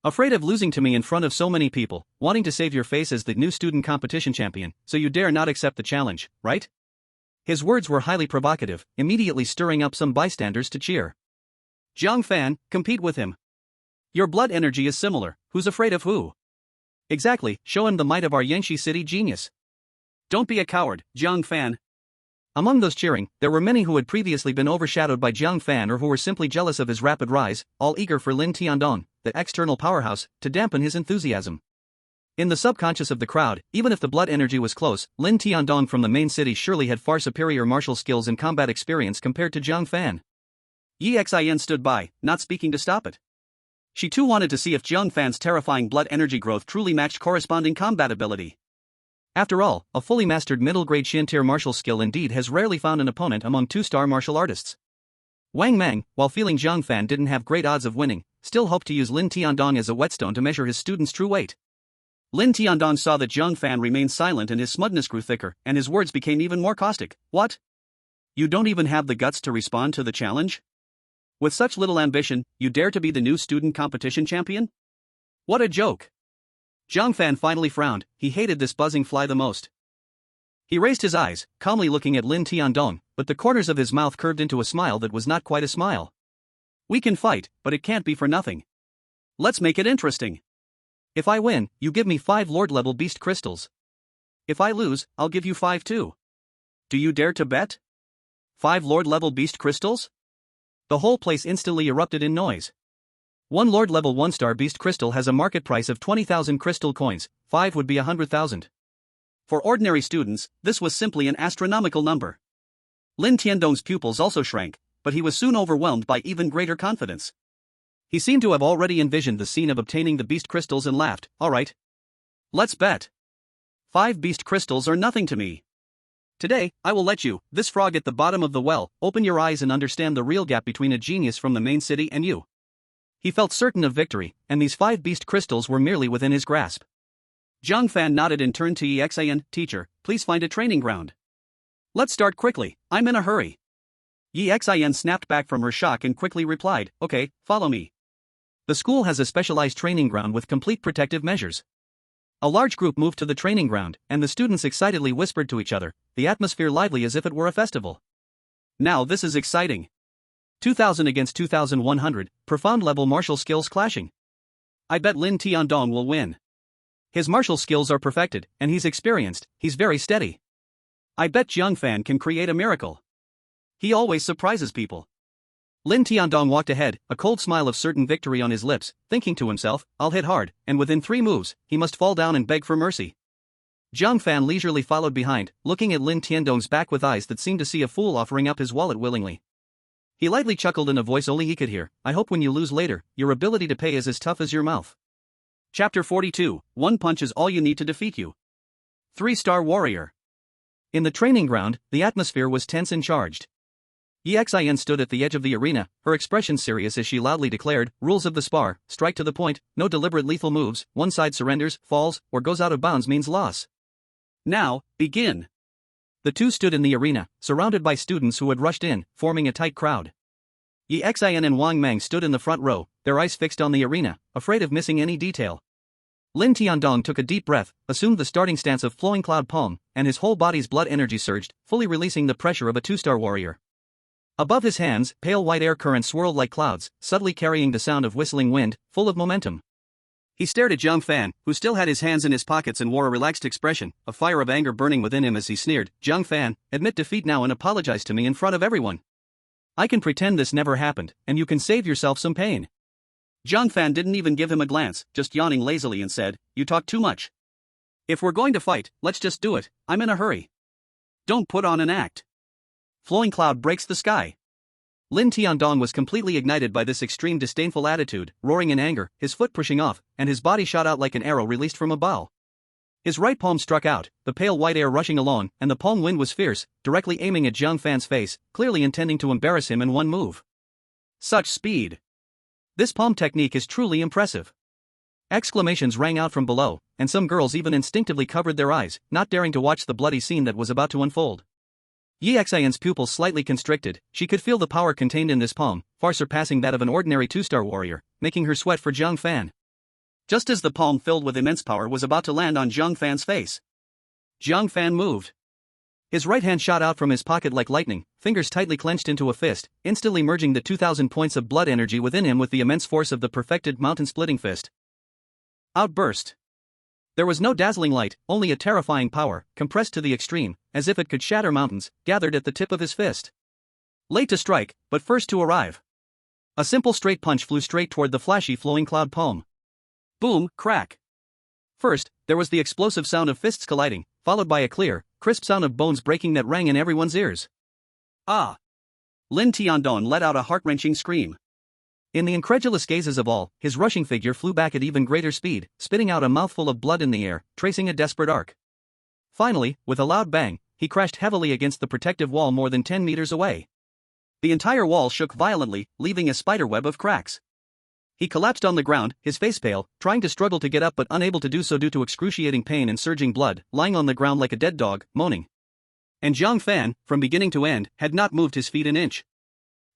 Afraid of losing to me in front of so many people, wanting to save your face as the new student competition champion, so you dare not accept the challenge, right? His words were highly provocative, immediately stirring up some bystanders to cheer. Jiang Fan, compete with him. Your blood energy is similar, who's afraid of who? Exactly, show him the might of our Yangshi city genius. Don't be a coward, Jiang Fan. Among those cheering, there were many who had previously been overshadowed by Jiang Fan or who were simply jealous of his rapid rise, all eager for Lin Tiandong, the external powerhouse, to dampen his enthusiasm. In the subconscious of the crowd, even if the blood energy was close, Lin Tiandong from the main city surely had far superior martial skills and combat experience compared to Jiang Fan. Yi Xian stood by, not speaking to stop it. She too wanted to see if Jiang Fan's terrifying blood energy growth truly matched corresponding combat ability. After all, a fully mastered middle-grade Shin-tier martial skill indeed has rarely found an opponent among 2-star martial artists. Wang Meng, while feeling Jiang Fan didn't have great odds of winning, still hoped to use Lin Tiandong as a whetstone to measure his student's true weight. Lin Tiandong saw that Jiang Fan remained silent and his smugness grew thicker, and his words became even more caustic. What? You don't even have the guts to respond to the challenge? With such little ambition, you dare to be the new student competition champion? What a joke! Jiang Fan finally frowned, he hated this buzzing fly the most. He raised his eyes, calmly looking at Lin Tiandong, but the corners of his mouth curved into a smile that was not quite a smile. We can fight, but it can't be for nothing. Let's make it interesting. If I win, you give me 5 Lord-level beast crystals. If I lose, I'll give you 5 too. Do you dare to bet? 5 Lord-level beast crystals? The whole place instantly erupted in noise. 1 Lord-level 1-star beast crystal has a market price of 20,000 crystal coins, 5 would be 100,000. For ordinary students, this was simply an astronomical number. Lin Tiandong's pupils also shrank, but he was soon overwhelmed by even greater confidence. He seemed to have already envisioned the scene of obtaining the beast crystals and laughed. All right. Let's bet. 5 beast crystals are nothing to me. Today, I will let you, this frog at the bottom of the well, open your eyes and understand the real gap between a genius from the main city and you. He felt certain of victory, and these 5 beast crystals were merely within his grasp. Jiang Fan nodded and turned to Exan, teacher, please find a training ground. Let's start quickly, I'm in a hurry. Exan snapped back from her shock and quickly replied, okay, follow me. The school has a specialized training ground with complete protective measures. A large group moved to the training ground, and the students excitedly whispered to each other, the atmosphere lively as if it were a festival. Now this is exciting. 2,000 against 2,100, profound level martial skills clashing. I bet Lin Tiandong will win. His martial skills are perfected, and he's experienced, he's very steady. I bet Jiang Fan can create a miracle. He always surprises people. Lin Tiandong walked ahead, a cold smile of certain victory on his lips, thinking to himself, I'll hit hard, and within 3 moves, he must fall down and beg for mercy. Jiang Fan leisurely followed behind, looking at Lin Tiandong's back with eyes that seemed to see a fool offering up his wallet willingly. He lightly chuckled in a voice only he could hear, I hope when you lose later, your ability to pay is as tough as your mouth. Chapter 42, 1 punch is all you need to defeat you. 3-star warrior. In the training ground, the atmosphere was tense and charged. Exin stood at the edge of the arena, her expression serious as she loudly declared, rules of the spar, strike to the point, no deliberate lethal moves, one side surrenders, falls, or goes out of bounds means loss. Now, begin. The two stood in the arena, surrounded by students who had rushed in, forming a tight crowd. Exin and Wang Mang stood in the front row, their eyes fixed on the arena, afraid of missing any detail. Lin Tiandong took a deep breath, assumed the starting stance of flowing cloud palm, and his whole body's blood energy surged, fully releasing the pressure of a 2-star warrior. Above his hands, pale white air currents swirled like clouds, subtly carrying the sound of whistling wind, full of momentum. He stared at Jiang Fan, who still had his hands in his pockets and wore a relaxed expression, a fire of anger burning within him as he sneered, Jiang Fan, admit defeat now and apologize to me in front of everyone. I can pretend this never happened, and you can save yourself some pain. Jiang Fan didn't even give him a glance, just yawning lazily and said, you talk too much. If we're going to fight, let's just do it, I'm in a hurry. Don't put on an act. Flowing cloud breaks the sky. Lin Tiandong was completely ignited by this extreme disdainful attitude, roaring in anger, his foot pushing off, and his body shot out like an arrow released from a bow. His right palm struck out, the pale white air rushing along, and the palm wind was fierce, directly aiming at Jiang Fan's face, clearly intending to embarrass him in one move. Such speed! This palm technique is truly impressive. Exclamations rang out from below, and some girls even instinctively covered their eyes, not daring to watch the bloody scene that was about to unfold. Exin's pupils slightly constricted, she could feel the power contained in this palm, far surpassing that of an ordinary 2-star warrior, making her sweat for Jiang Fan. Just as the palm filled with immense power was about to land on Jiang Fan's face, Jiang Fan moved. His right hand shot out from his pocket like lightning, fingers tightly clenched into a fist, instantly merging the 2,000 points of blood energy within him with the immense force of the perfected mountain-splitting fist. Outburst. There was no dazzling light, only a terrifying power, compressed to the extreme, as if it could shatter mountains, gathered at the tip of his fist. Late to strike, but first to arrive. A simple straight punch flew straight toward the flashy flowing cloud palm. Boom, crack. First, there was the explosive sound of fists colliding, followed by a clear, crisp sound of bones breaking that rang in everyone's ears. Ah! Lin Tiandong let out a heart-wrenching scream. In the incredulous gazes of all, his rushing figure flew back at even greater speed, spitting out a mouthful of blood in the air, tracing a desperate arc. Finally, with a loud bang, he crashed heavily against the protective wall more than 10 meters away. The entire wall shook violently, leaving a spiderweb of cracks. He collapsed on the ground, his face pale, trying to struggle to get up but unable to do so due to excruciating pain and surging blood, lying on the ground like a dead dog, moaning. And Jiang Fan, from beginning to end, had not moved his feet an inch.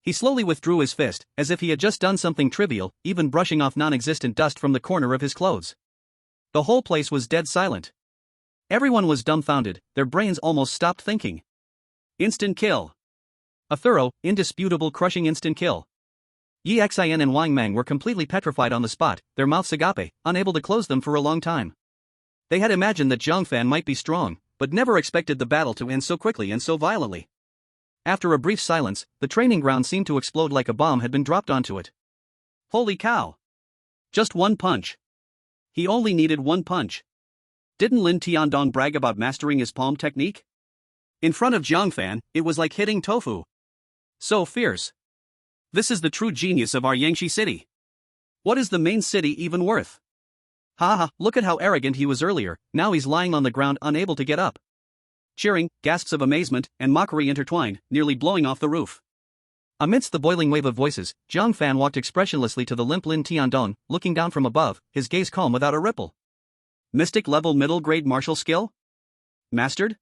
He slowly withdrew his fist, as if he had just done something trivial, even brushing off non-existent dust from the corner of his clothes. The whole place was dead silent. Everyone was dumbfounded, their brains almost stopped thinking. Instant kill. A thorough, indisputable crushing instant kill. Yi Xian and Wang Mang were completely petrified on the spot, their mouths agape, unable to close them for a long time. They had imagined that Jiang Fan might be strong, but never expected the battle to end so quickly and so violently. After a brief silence, the training ground seemed to explode like a bomb had been dropped onto it. Holy cow! Just one punch. He only needed one punch. Didn't Lin Tiandong brag about mastering his palm technique? In front of Jiang Fan, it was like hitting tofu. So fierce. This is the true genius of our Yangshi city. What is the main city even worth? Haha, look at how arrogant he was earlier, now he's lying on the ground unable to get up. Cheering, gasps of amazement, and mockery intertwined, nearly blowing off the roof. Amidst the boiling wave of voices, Jiang Fan walked expressionlessly to the limp Lin Tiandong, looking down from above, his gaze calm without a ripple. Mystic level middle grade martial skill? Mastered?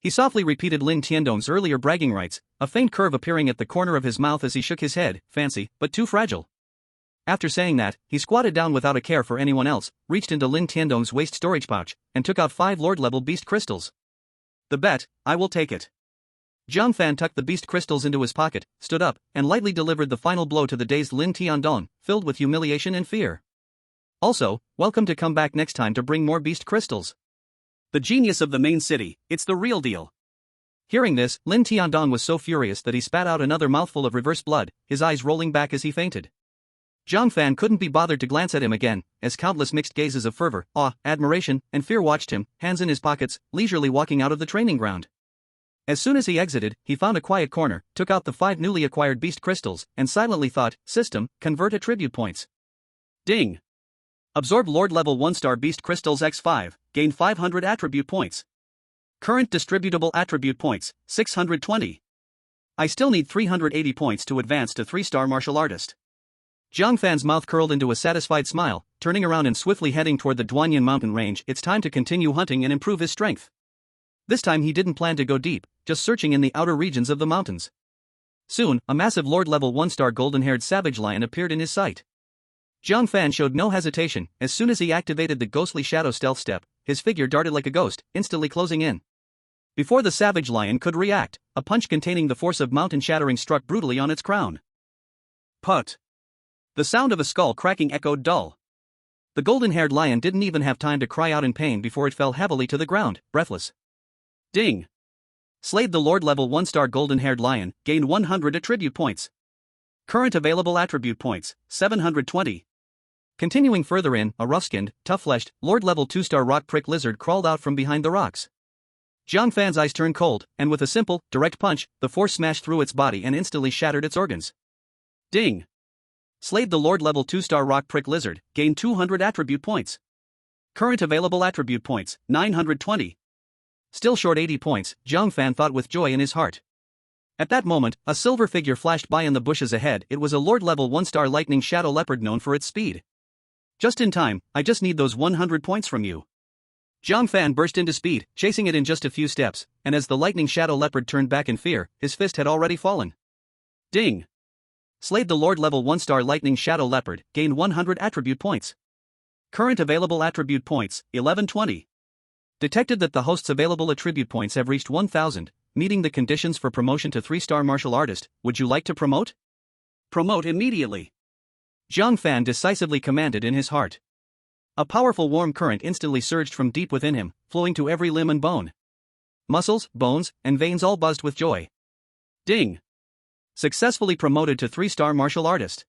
He softly repeated Lin Tiandong's earlier bragging rights, a faint curve appearing at the corner of his mouth as he shook his head, fancy, but too fragile. After saying that, he squatted down without a care for anyone else, reached into Lin Tiandong's waist storage pouch, and took out 5 Lord-level beast crystals. The bet, I will take it. Jiang Fan tucked the beast crystals into his pocket, stood up, and lightly delivered the final blow to the dazed Lin Tiandong, filled with humiliation and fear. Also, welcome to come back next time to bring more beast crystals. The genius of the main city, it's the real deal. Hearing this, Lin Tiandong was so furious that he spat out another mouthful of reverse blood, his eyes rolling back as he fainted. Jiang Fan couldn't be bothered to glance at him again, as countless mixed gazes of fervor, awe, admiration, and fear watched him, hands in his pockets, leisurely walking out of the training ground. As soon as he exited, he found a quiet corner, took out the 5 newly acquired beast crystals, and silently thought, system, convert attribute points. Ding! Absorb Lord level 1-star beast crystals x5, gain 500 attribute points. Current distributable attribute points, 620. I still need 380 points to advance to 3-star martial artist. Jiang Fan's mouth curled into a satisfied smile, turning around and swiftly heading toward the Duanyan mountain range. It's time to continue hunting and improve his strength. This time he didn't plan to go deep, just searching in the outer regions of the mountains. Soon, a massive Lord-level 1-star golden-haired savage lion appeared in his sight. Jiang Fan showed no hesitation. As soon as he activated the ghostly shadow stealth step, his figure darted like a ghost, instantly closing in. Before the savage lion could react, a punch containing the force of mountain shattering struck brutally on its crown. Put! The sound of a skull cracking echoed dull. The golden-haired lion didn't even have time to cry out in pain before it fell heavily to the ground, breathless. Ding! Slayed the Lord-level 1-star golden-haired lion, gained 100 attribute points. Current available attribute points, 720. Continuing further in, a rough-skinned, tough-fleshed, Lord-level 2-star rock prick lizard crawled out from behind the rocks. Jiang Fan's eyes turned cold, and with a simple, direct punch, the force smashed through its body and instantly shattered its organs. Ding! Slayed the Lord-level 2-star rock prick lizard, gained 200 attribute points. Current available attribute points, 920. Still short 80 points, Jiang Fan thought with joy in his heart. At that moment, a silver figure flashed by in the bushes ahead. It was a Lord-level 1-star lightning shadow leopard known for its speed. Just in time, I just need those 100 points from you. Jiang Fan burst into speed, chasing it in just a few steps, and as the lightning shadow leopard turned back in fear, his fist had already fallen. Ding! Slayed the Lord-level 1-star lightning shadow leopard, gained 100 attribute points. Current available attribute points, 1120. Detected that the host's available attribute points have reached 1000, meeting the conditions for promotion to 3-star martial artist. Would you like to promote? Promote immediately. Jiang Fan decisively commanded in his heart. A powerful warm current instantly surged from deep within him, flowing to every limb and bone. Muscles, bones, and veins all buzzed with joy. Ding! Successfully promoted to 3-star martial artist.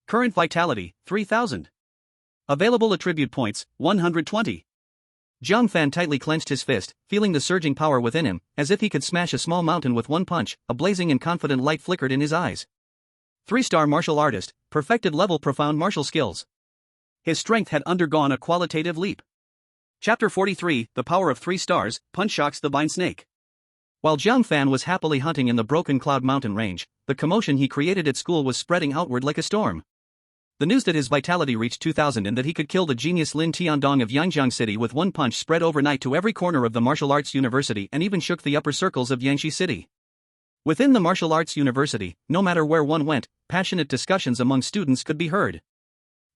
Current vitality, 3000. Available attribute points, 120. Jiang Fan tightly clenched his fist, feeling the surging power within him, as if he could smash a small mountain with one punch. A blazing and confident light flickered in his eyes. 3-star martial artist, perfected level profound martial skills. His strength had undergone a qualitative leap. Chapter 43, The Power of 3 Stars, Punch Shocks the Vine Snake. While Jiang Fan was happily hunting in the Broken Cloud Mountain range, the commotion he created at school was spreading outward like a storm. The news that his vitality reached 2000 and that he could kill the genius Lin Tiandong of Yangjiang City with one punch spread overnight to every corner of the martial arts university and even shook the upper circles of Yangshi City. Within the martial arts university, no matter where one went, passionate discussions among students could be heard.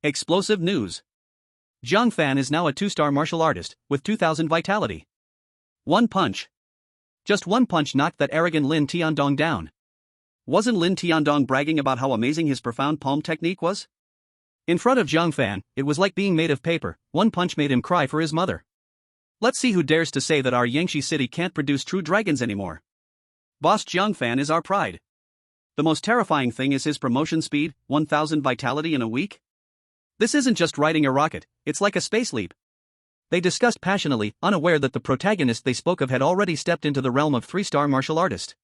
Explosive news. Jiang Fan is now a 2-star martial artist, with 2000 vitality. One punch. Just one punch knocked that arrogant Lin Tiandong down. Wasn't Lin Tiandong bragging about how amazing his profound palm technique was? In front of Jiang Fan, it was like being made of paper. One punch made him cry for his mother. Let's see who dares to say that our Yangshi city can't produce true dragons anymore. Boss Jiang Fan is our pride. The most terrifying thing is his promotion speed, 1000 vitality in a week. This isn't just riding a rocket, it's like a space leap. They discussed passionately, unaware that the protagonist they spoke of had already stepped into the realm of 3-star martial artist.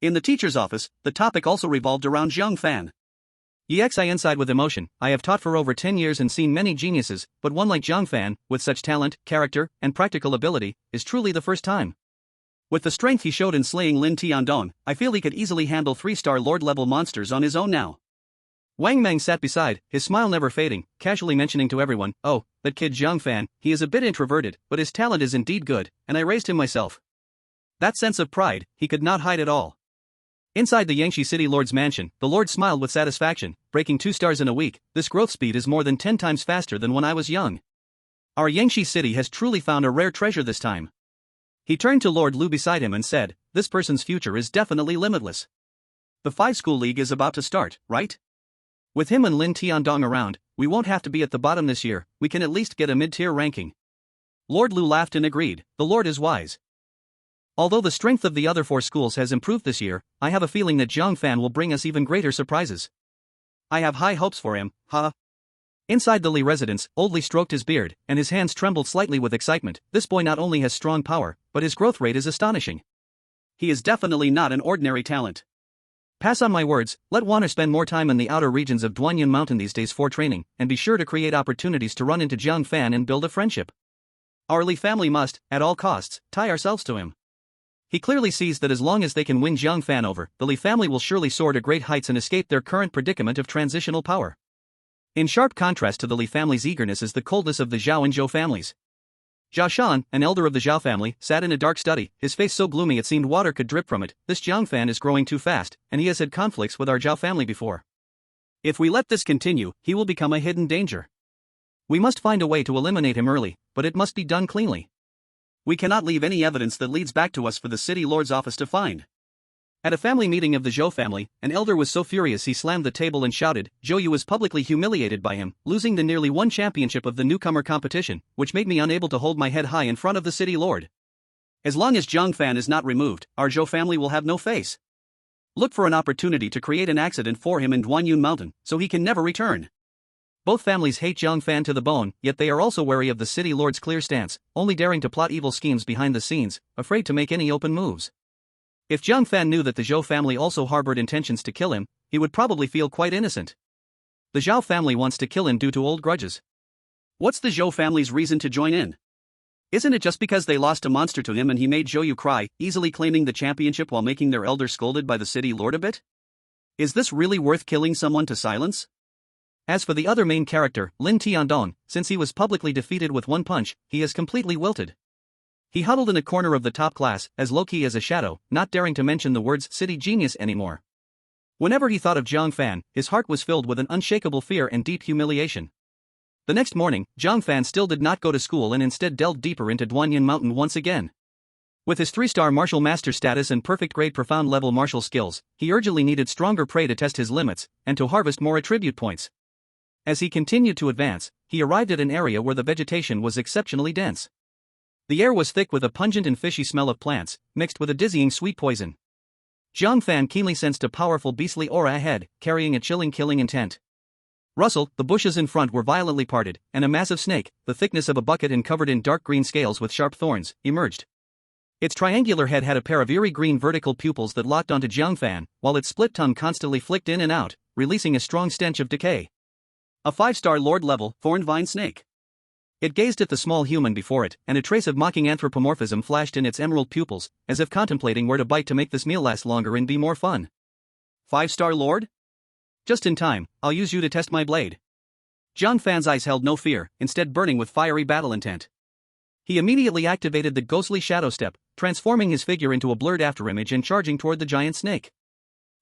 In the teacher's office, the topic also revolved around Jiang Fan. I inside with emotion. I have taught for over 10 years and seen many geniuses, but one like Jiang Fan, with such talent, character, and practical ability, is truly the first time. With the strength he showed in slaying Lin Tiandong, I feel he could easily handle 3-star lord-level monsters on his own now. Wang Meng sat beside, his smile never fading, casually mentioning to everyone, "Oh, that kid Jiang Fan, he is a bit introverted, but his talent is indeed good, and I raised him myself." That sense of pride, he could not hide at all. Inside the Yangshi City Lord's mansion, the Lord smiled with satisfaction, breaking 2 stars in a week. This growth speed is more than 10 times faster than when I was young. Our Yangshi City has truly found a rare treasure this time. He turned to Lord Lu beside him and said, "This person's future is definitely limitless. The 5-school league is about to start, right? With him and Lin Tiandong around, we won't have to be at the bottom this year, we can at least get a mid-tier ranking." Lord Lu laughed and agreed, the Lord is wise. Although the strength of the other 4 schools has improved this year, I have a feeling that Jiang Fan will bring us even greater surprises. I have high hopes for him, huh? Inside the Li residence, Old Li stroked his beard, and his hands trembled slightly with excitement. This boy not only has strong power, but his growth rate is astonishing. He is definitely not an ordinary talent. Pass on my words, let Wanner spend more time in the outer regions of Duanyun Mountain these days for training, and be sure to create opportunities to run into Jiang Fan and build a friendship. Our Li family must, at all costs, tie ourselves to him. He clearly sees that as long as they can win Jiang Fan over, the Li family will surely soar to great heights and escape their current predicament of transitional power. In sharp contrast to the Li family's eagerness is the coldness of the Zhao and Zhou families. Zhao Shan, an elder of the Zhao family, sat in a dark study, his face so gloomy it seemed water could drip from it. This Jiang Fan is growing too fast, and he has had conflicts with our Zhao family before. If we let this continue, he will become a hidden danger. We must find a way to eliminate him early, but it must be done cleanly. We cannot leave any evidence that leads back to us for the city lord's office to find. At a family meeting of the Zhou family, an elder was so furious he slammed the table and shouted, "Zhou Yu was publicly humiliated by him, losing the nearly won championship of the newcomer competition, which made me unable to hold my head high in front of the city lord. As long as Jiang Fan is not removed, our Zhou family will have no face. Look for an opportunity to create an accident for him in Duanyun Mountain, so he can never return." Both families hate Jiang Fan to the bone, yet they are also wary of the city lord's clear stance, only daring to plot evil schemes behind the scenes, afraid to make any open moves. If Jiang Fan knew that the Zhou family also harbored intentions to kill him, he would probably feel quite innocent. The Zhao family wants to kill him due to old grudges. What's the Zhou family's reason to join in? Isn't it just because they lost a monster to him and he made Zhou Yu cry, easily claiming the championship while making their elder scolded by the city lord a bit? Is this really worth killing someone to silence? As for the other main character, Lin Tiandong, since he was publicly defeated with one punch, he is completely wilted. He huddled in a corner of the top class, as low-key as a shadow, not daring to mention the words city genius anymore. Whenever he thought of Jiang Fan, his heart was filled with an unshakable fear and deep humiliation. The next morning, Jiang Fan still did not go to school and instead delved deeper into Duanyun Mountain once again. With his 3-star martial master status and perfect grade profound level martial skills, he urgently needed stronger prey to test his limits, and to harvest more attribute points. As he continued to advance, he arrived at an area where the vegetation was exceptionally dense. The air was thick with a pungent and fishy smell of plants, mixed with a dizzying sweet poison. Jiang Fan keenly sensed a powerful beastly aura ahead, carrying a chilling killing intent. Rustle, the bushes in front were violently parted, and a massive snake, the thickness of a bucket and covered in dark green scales with sharp thorns, emerged. Its triangular head had a pair of eerie green vertical pupils that locked onto Jiang Fan, while its split tongue constantly flicked in and out, releasing a strong stench of decay. A 5-star lord-level, thorn-vine snake. It gazed at the small human before it, and a trace of mocking anthropomorphism flashed in its emerald pupils, as if contemplating where to bite to make this meal last longer and be more fun. 5-star lord? Just in time, I'll use you to test my blade. Jiang Fan's eyes held no fear, instead burning with fiery battle intent. He immediately activated the ghostly shadow step, transforming his figure into a blurred afterimage and charging toward the giant snake.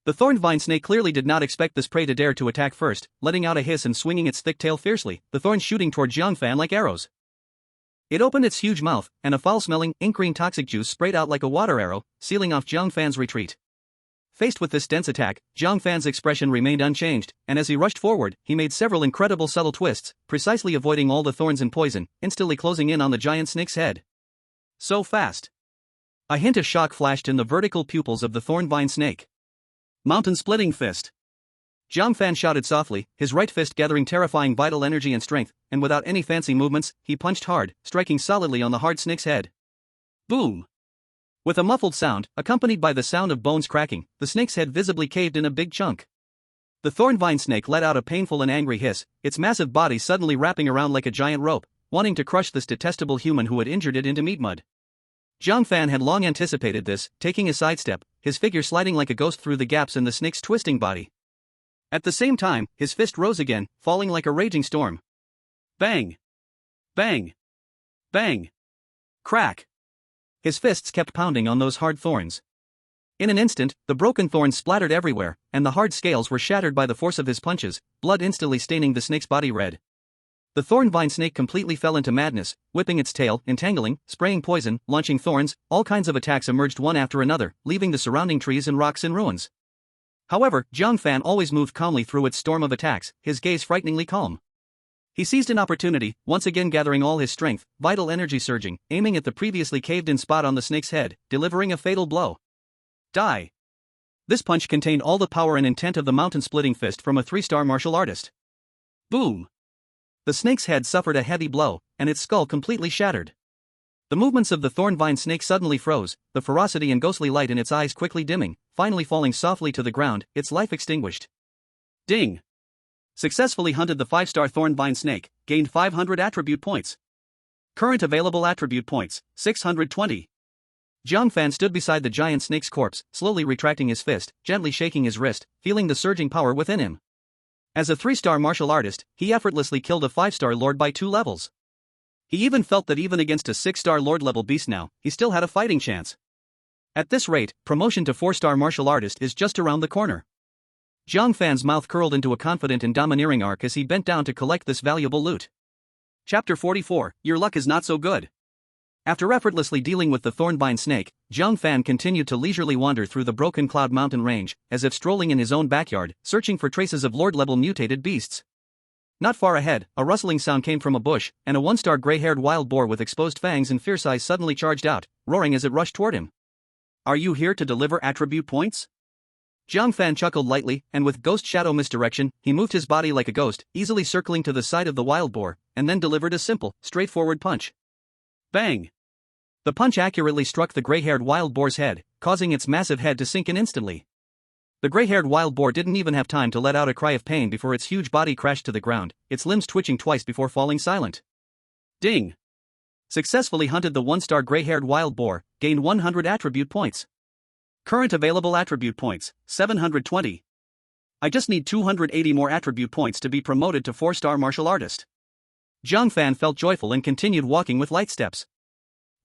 The thorn vine snake clearly did not expect this prey to dare to attack first, letting out a hiss and swinging its thick tail fiercely, the thorns shooting toward Jiang Fan like arrows. It opened its huge mouth, and a foul-smelling, ink-green toxic juice sprayed out like a water arrow, sealing off Jiang Fan's retreat. Faced with this dense attack, Jiang Fan's expression remained unchanged, and as he rushed forward, he made several incredible subtle twists, precisely avoiding all the thorns and poison, instantly closing in on the giant snake's head. So fast. A hint of shock flashed in the vertical pupils of the thorn vine snake. Mountain-splitting fist. Jiang Fan shouted softly, his right fist gathering terrifying vital energy and strength, and without any fancy movements, he punched hard, striking solidly on the hard snake's head. Boom! With a muffled sound, accompanied by the sound of bones cracking, the snake's head visibly caved in a big chunk. The thorn vine snake let out a painful and angry hiss, its massive body suddenly wrapping around like a giant rope, wanting to crush this detestable human who had injured it into meat mud. Jiang Fan had long anticipated this, taking a sidestep, his figure sliding like a ghost through the gaps in the snake's twisting body. At the same time, his fist rose again, falling like a raging storm. Bang! Bang! Bang! Crack! His fists kept pounding on those hard thorns. In an instant, the broken thorns splattered everywhere, and the hard scales were shattered by the force of his punches, blood instantly staining the snake's body red. The thorn vine snake completely fell into madness, whipping its tail, entangling, spraying poison, launching thorns, all kinds of attacks emerged one after another, leaving the surrounding trees and rocks in ruins. However, Jiang Fan always moved calmly through its storm of attacks, his gaze frighteningly calm. He seized an opportunity, once again gathering all his strength, vital energy surging, aiming at the previously caved-in spot on the snake's head, delivering a fatal blow. Die! This punch contained all the power and intent of the mountain-splitting fist from a 3-star martial artist. Boom! The snake's head suffered a heavy blow, and its skull completely shattered. The movements of the thorn vine snake suddenly froze, the ferocity and ghostly light in its eyes quickly dimming, finally falling softly to the ground, its life extinguished. Ding! Successfully hunted the 5-star thorn vine snake, gained 500 attribute points. Current available attribute points, 620. Jiang Fan stood beside the giant snake's corpse, slowly retracting his fist, gently shaking his wrist, feeling the surging power within him. As a 3-star martial artist, he effortlessly killed a 5-star lord by 2 levels. He even felt that even against a 6-star lord-level beast now, he still had a fighting chance. At this rate, promotion to 4-star martial artist is just around the corner. Jiang Fan's mouth curled into a confident and domineering arc as he bent down to collect this valuable loot. Chapter 44, Your Luck is Not So Good. After effortlessly dealing with the thorn vine snake, Jiang Fan continued to leisurely wander through the Broken Cloud Mountain range, as if strolling in his own backyard, searching for traces of lord-level mutated beasts. Not far ahead, a rustling sound came from a bush, and a 1-star gray-haired wild boar with exposed fangs and fierce eyes suddenly charged out, roaring as it rushed toward him. Are you here to deliver attribute points? Jiang Fan chuckled lightly, and with ghost shadow misdirection, he moved his body like a ghost, easily circling to the side of the wild boar, and then delivered a simple, straightforward punch. Bang! The punch accurately struck the gray-haired wild boar's head, causing its massive head to sink in instantly. The gray-haired wild boar didn't even have time to let out a cry of pain before its huge body crashed to the ground, its limbs twitching twice before falling silent. Ding! Successfully hunted the 1-star gray-haired wild boar, gained 100 attribute points. Current available attribute points, 720. I just need 280 more attribute points to be promoted to 4-star martial artist. Jiang Fan felt joyful and continued walking with light steps.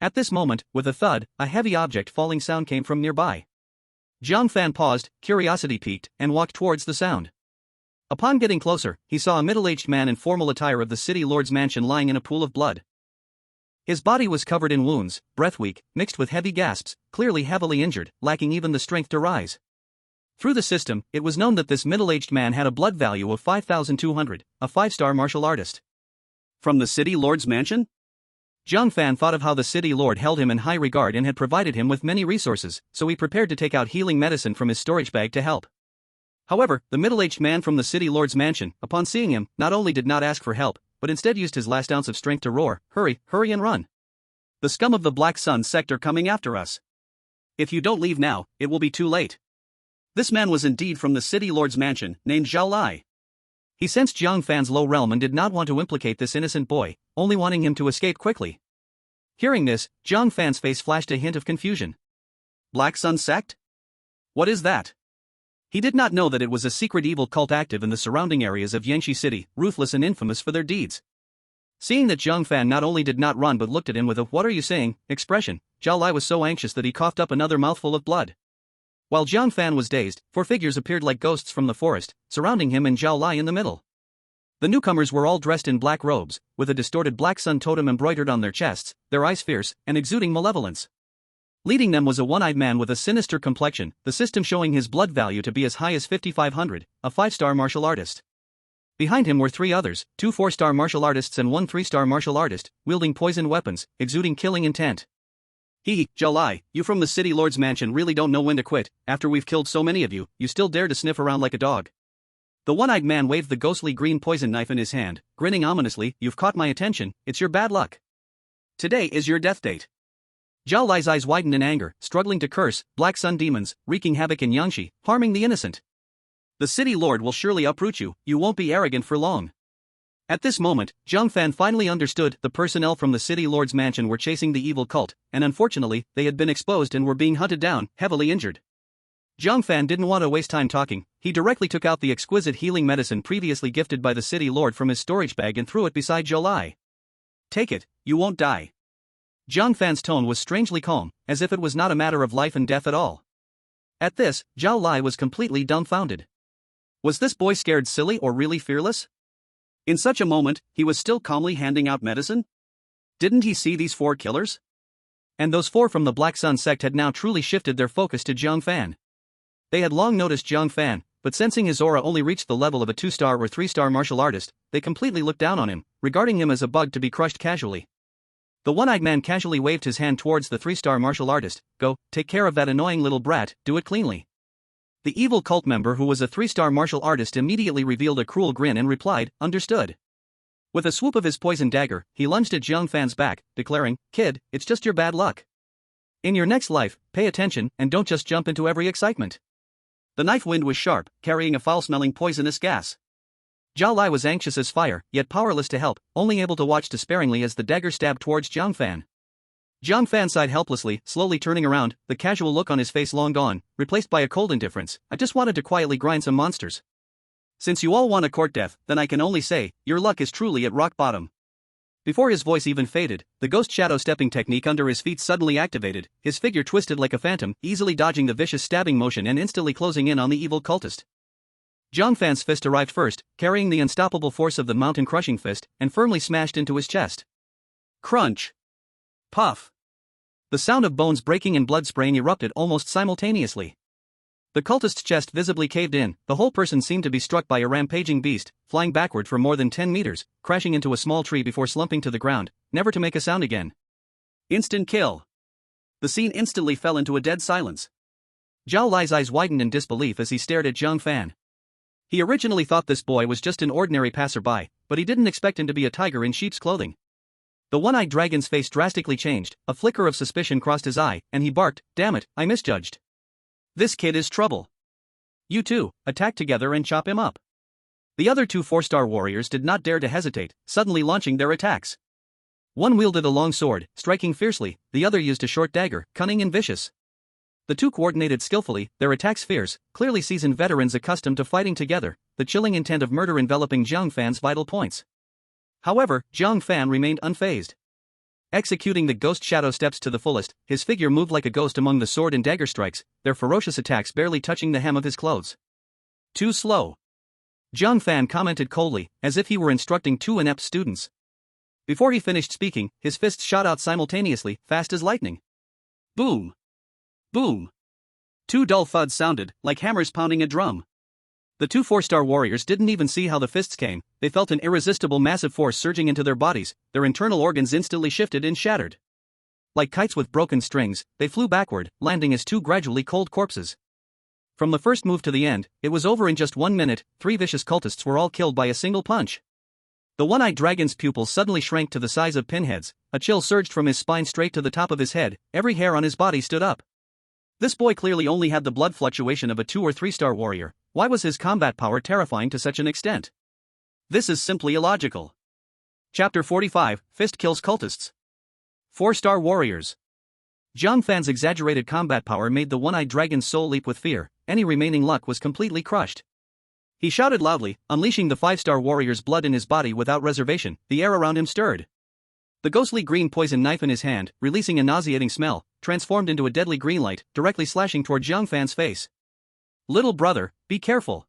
At this moment, with a thud, a heavy object falling sound came from nearby. Jiang Fan paused, curiosity piqued, and walked towards the sound. Upon getting closer, he saw a middle-aged man in formal attire of the city lord's mansion lying in a pool of blood. His body was covered in wounds, breath weak, mixed with heavy gasps, clearly heavily injured, lacking even the strength to rise. Through the system, it was known that this middle-aged man had a blood value of 5,200, a 5-star martial artist. From the city lord's mansion? Jiang Fan thought of how the city lord held him in high regard and had provided him with many resources, so he prepared to take out healing medicine from his storage bag to help. However, the middle-aged man from the city lord's mansion, upon seeing him, not only did not ask for help, but instead used his last ounce of strength to roar, "Hurry, hurry and run! The scum of the Black Sun sector coming after us! If you don't leave now, it will be too late." This man was indeed from the city lord's mansion, named Zhao Lai. He sensed Jiang Fan's low realm and did not want to implicate this innocent boy, only wanting him to escape quickly. Hearing this, Jiang Fan's face flashed a hint of confusion. Black Sun sect? What is that? He did not know that it was a secret evil cult active in the surrounding areas of Yangshi City, ruthless and infamous for their deeds. Seeing that Jiang Fan not only did not run but looked at him with a "what are you saying" expression, Zhao Lai was so anxious that he coughed up another mouthful of blood. While Jiang Fan was dazed, four figures appeared like ghosts from the forest, surrounding him and Zhao Lai in the middle. The newcomers were all dressed in black robes, with a distorted black sun totem embroidered on their chests, their eyes fierce and exuding malevolence. Leading them was a one-eyed man with a sinister complexion, the system showing his blood value to be as high as 5,500, a 5-star martial artist. Behind him were three others, 2 4-star martial artists and 1 3-star martial artist, wielding poisoned weapons, exuding killing intent. Zhao Lai, you from the City Lord's mansion really don't know when to quit. After we've killed so many of you, you still dare to sniff around like a dog. The one-eyed man waved the ghostly green poison knife in his hand, grinning ominously. You've caught my attention, it's your bad luck. Today is your death date. Zhao Lai's eyes widened in anger, struggling to curse, black sun demons, wreaking havoc in Yangshi, harming the innocent. The City Lord will surely uproot you, you won't be arrogant for long. At this moment, Jiang Fan finally understood the personnel from the City Lord's mansion were chasing the evil cult, and unfortunately, they had been exposed and were being hunted down, heavily injured. Jiang Fan didn't want to waste time talking. He directly took out the exquisite healing medicine previously gifted by the City Lord from his storage bag and threw it beside Zhao Lai. Take it, you won't die. Jiang Fan's tone was strangely calm, as if it was not a matter of life and death at all. At this, Zhao Lai was completely dumbfounded. Was this boy scared silly or really fearless? In such a moment, he was still calmly handing out medicine? Didn't he see these 4 killers? And those 4 from the Black Sun sect had now truly shifted their focus to Jiang Fan. They had long noticed Jiang Fan, but sensing his aura only reached the level of a 2-star or 3-star martial artist, they completely looked down on him, regarding him as a bug to be crushed casually. The one-eyed man casually waved his hand towards the 3-star martial artist. Go, take care of that annoying little brat, do it cleanly. The evil cult member who was a 3-star martial artist immediately revealed a cruel grin and replied, understood. With a swoop of his poison dagger, he lunged at Jiang Fan's back, declaring, Kid, it's just your bad luck. In your next life, pay attention and don't just jump into every excitement. The knife wind was sharp, carrying a foul-smelling poisonous gas. Zhao Lai was anxious as fire, yet powerless to help, only able to watch despairingly as the dagger stabbed towards Jiang Fan. Jiang Fan sighed helplessly, slowly turning around, the casual look on his face long gone, replaced by a cold indifference. I just wanted to quietly grind some monsters. Since you all want a court death, then I can only say, your luck is truly at rock bottom. Before his voice even faded, the ghost shadow stepping technique under his feet suddenly activated, his figure twisted like a phantom, easily dodging the vicious stabbing motion and instantly closing in on the evil cultist. Jiang Fan's fist arrived first, carrying the unstoppable force of the mountain-crushing fist, and firmly smashed into his chest. Crunch! Puff! The sound of bones breaking and blood spraying erupted almost simultaneously. The cultist's chest visibly caved in, the whole person seemed to be struck by a rampaging beast, flying backward for more than 10 meters, crashing into a small tree before slumping to the ground, never to make a sound again. Instant kill. The scene instantly fell into a dead silence. Zhao Lai's eyes widened in disbelief as he stared at Jiang Fan. He originally thought this boy was just an ordinary passerby, but he didn't expect him to be a tiger in sheep's clothing. The one-eyed dragon's face drastically changed, a flicker of suspicion crossed his eye, and he barked, damn it, I misjudged. This kid is trouble. You two, attack together and chop him up. The other 2 4-star warriors did not dare to hesitate, suddenly launching their attacks. One wielded a long sword, striking fiercely, the other used a short dagger, cunning and vicious. The 2 coordinated skillfully, their attacks fierce, clearly seasoned veterans accustomed to fighting together, the chilling intent of murder enveloping Jiang Fan's vital points. However, Jiang Fan remained unfazed. Executing the ghost shadow steps to the fullest, his figure moved like a ghost among the sword and dagger strikes, their ferocious attacks barely touching the hem of his clothes. Too slow. Jiang Fan commented coldly, as if he were instructing 2 inept students. Before he finished speaking, his fists shot out simultaneously, fast as lightning. Boom! Boom! 2 dull thuds sounded, like hammers pounding a drum. The 2 4-star warriors didn't even see how the fists came, they felt an irresistible massive force surging into their bodies, their internal organs instantly shifted and shattered. Like kites with broken strings, they flew backward, landing as 2 gradually cold corpses. From the first move to the end, it was over in just 1 minute, 3 vicious cultists were all killed by a single punch. The one-eyed dragon's pupils suddenly shrank to the size of pinheads, a chill surged from his spine straight to the top of his head, every hair on his body stood up. This boy clearly only had the blood fluctuation of a 2 or 3-star warrior. Why was his combat power terrifying to such an extent? This is simply illogical. Chapter 45, Fist Kills Cultists. 4-star warriors. Jiang Fan's exaggerated combat power made the one-eyed dragon's soul leap with fear, any remaining luck was completely crushed. He shouted loudly, unleashing the 5-star warrior's blood in his body without reservation, the air around him stirred. The ghostly green poison knife in his hand, releasing a nauseating smell, transformed into a deadly green light, directly slashing toward Jiang Fan's face. Little brother, be careful.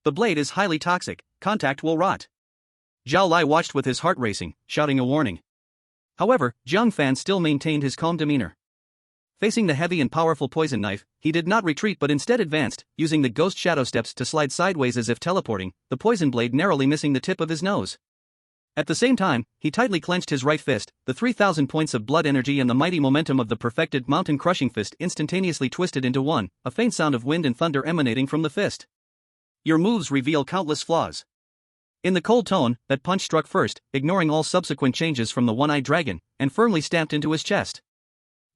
The blade is highly toxic, contact will rot. Zhao Lai watched with his heart racing, shouting a warning. However, Jiang Fan still maintained his calm demeanor. Facing the heavy and powerful poison knife, he did not retreat but instead advanced, using the ghost shadow steps to slide sideways as if teleporting, the poison blade narrowly missing the tip of his nose. At the same time, he tightly clenched his right fist, the 3,000 points of blood energy and the mighty momentum of the perfected mountain-crushing fist instantaneously twisted into one, a faint sound of wind and thunder emanating from the fist. Your moves reveal countless flaws. In the cold tone, that punch struck first, ignoring all subsequent changes from the one-eyed dragon, and firmly stamped into his chest.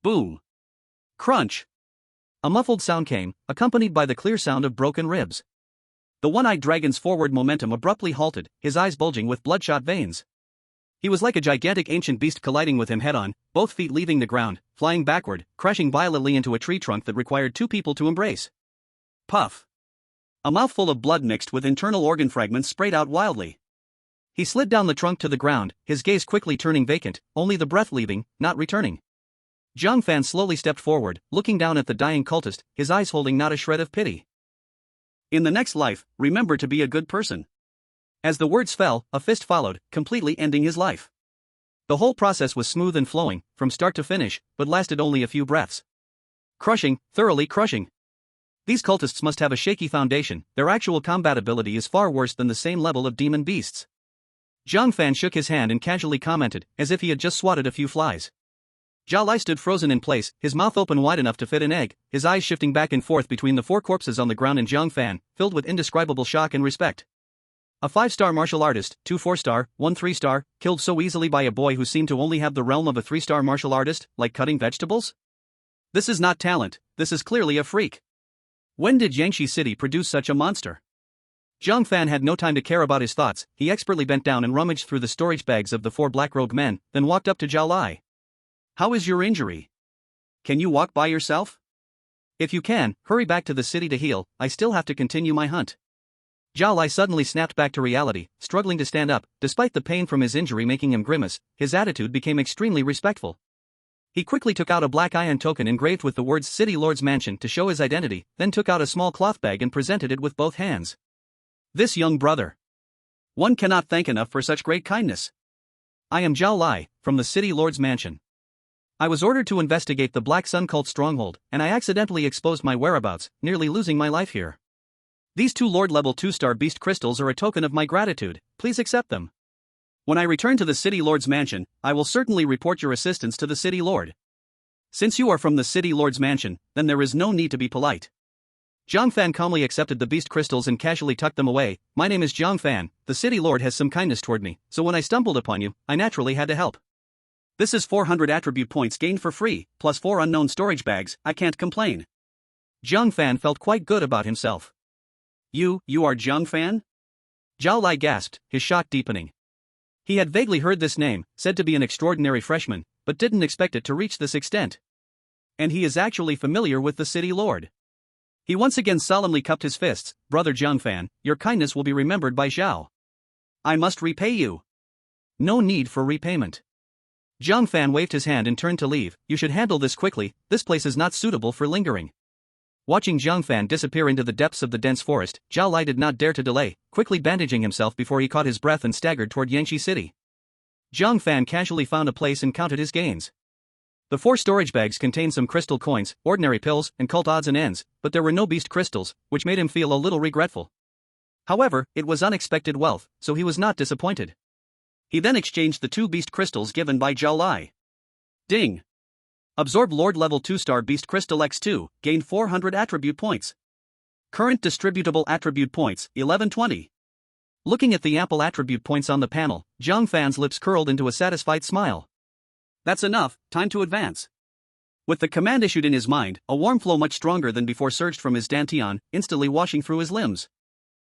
Boom! Crunch! A muffled sound came, accompanied by the clear sound of broken ribs. The one-eyed dragon's forward momentum abruptly halted, his eyes bulging with bloodshot veins. He was like a gigantic ancient beast colliding with him head-on, both feet leaving the ground, flying backward, crashing violently into a tree trunk that required two people to embrace. Puff! A mouthful of blood mixed with internal organ fragments sprayed out wildly. He slid down the trunk to the ground, his gaze quickly turning vacant, only the breath leaving, not returning. Jiang Fan slowly stepped forward, looking down at the dying cultist, his eyes holding not a shred of pity. In the next life, remember to be a good person. As the words fell, a fist followed, completely ending his life. The whole process was smooth and flowing, from start to finish, but lasted only a few breaths. Crushing, thoroughly crushing. These cultists must have a shaky foundation, their actual combat ability is far worse than the same level of demon beasts. Jiang Fan shook his hand and casually commented, as if he had just swatted a few flies. Zhao Lai stood frozen in place, his mouth open wide enough to fit an egg, his eyes shifting back and forth between the four corpses on the ground and Jiang Fan, filled with indescribable shock and respect. A 5-star martial artist, 2 4-star, 1 3-star, killed so easily by a boy who seemed to only have the realm of a 3-star martial artist, like cutting vegetables? This is not talent, this is clearly a freak. When did Yangshi City produce such a monster? Jiang Fan had no time to care about his thoughts, he expertly bent down and rummaged through the storage bags of the 4 black-robed men, then walked up to Zhao Lai. How is your injury? Can you walk by yourself? If you can, hurry back to the city to heal, I still have to continue my hunt. Zhao Lai suddenly snapped back to reality, struggling to stand up, despite the pain from his injury making him grimace, his attitude became extremely respectful. He quickly took out a black iron token engraved with the words City Lord's Mansion to show his identity, then took out a small cloth bag and presented it with both hands. This young brother. One cannot thank enough for such great kindness. I am Zhao Lai, from the City Lord's Mansion. I was ordered to investigate the Black Sun Cult stronghold, and I accidentally exposed my whereabouts, nearly losing my life here. These 2 Lord level 2-star beast crystals are a token of my gratitude, please accept them. When I return to the City Lord's Mansion, I will certainly report your assistance to the City Lord. Since you are from the City Lord's Mansion, then there is no need to be polite. Jiang Fan calmly accepted the beast crystals and casually tucked them away. My name is Jiang Fan, the City Lord has some kindness toward me, so when I stumbled upon you, I naturally had to help. This is 400 attribute points gained for free, plus 4 unknown storage bags, I can't complain. Jiang Fan felt quite good about himself. You are Jiang Fan? Zhao Lai gasped, his shock deepening. He had vaguely heard this name, said to be an extraordinary freshman, but didn't expect it to reach this extent. And he is actually familiar with the City Lord. He once again solemnly cupped his fists. Brother Jiang Fan, your kindness will be remembered by Zhao. I must repay you. No need for repayment. Jiang Fan waved his hand and turned to leave. You should handle this quickly, this place is not suitable for lingering. Watching Jiang Fan disappear into the depths of the dense forest, Zhao Lai did not dare to delay, quickly bandaging himself before he caught his breath and staggered toward Yangshi City. Jiang Fan casually found a place and counted his gains. The 4 storage bags contained some crystal coins, ordinary pills, and cult odds and ends, but there were no beast crystals, which made him feel a little regretful. However, it was unexpected wealth, so he was not disappointed. He then exchanged the 2 beast crystals given by Zhao Lai. Ding! Absorb Lord level 2-star beast crystal X2, gain 400 attribute points. Current distributable attribute points, 1120. Looking at the ample attribute points on the panel, Jiang Fan's lips curled into a satisfied smile. That's enough, time to advance. With the command issued in his mind, a warm flow much stronger than before surged from his dantian, instantly washing through his limbs.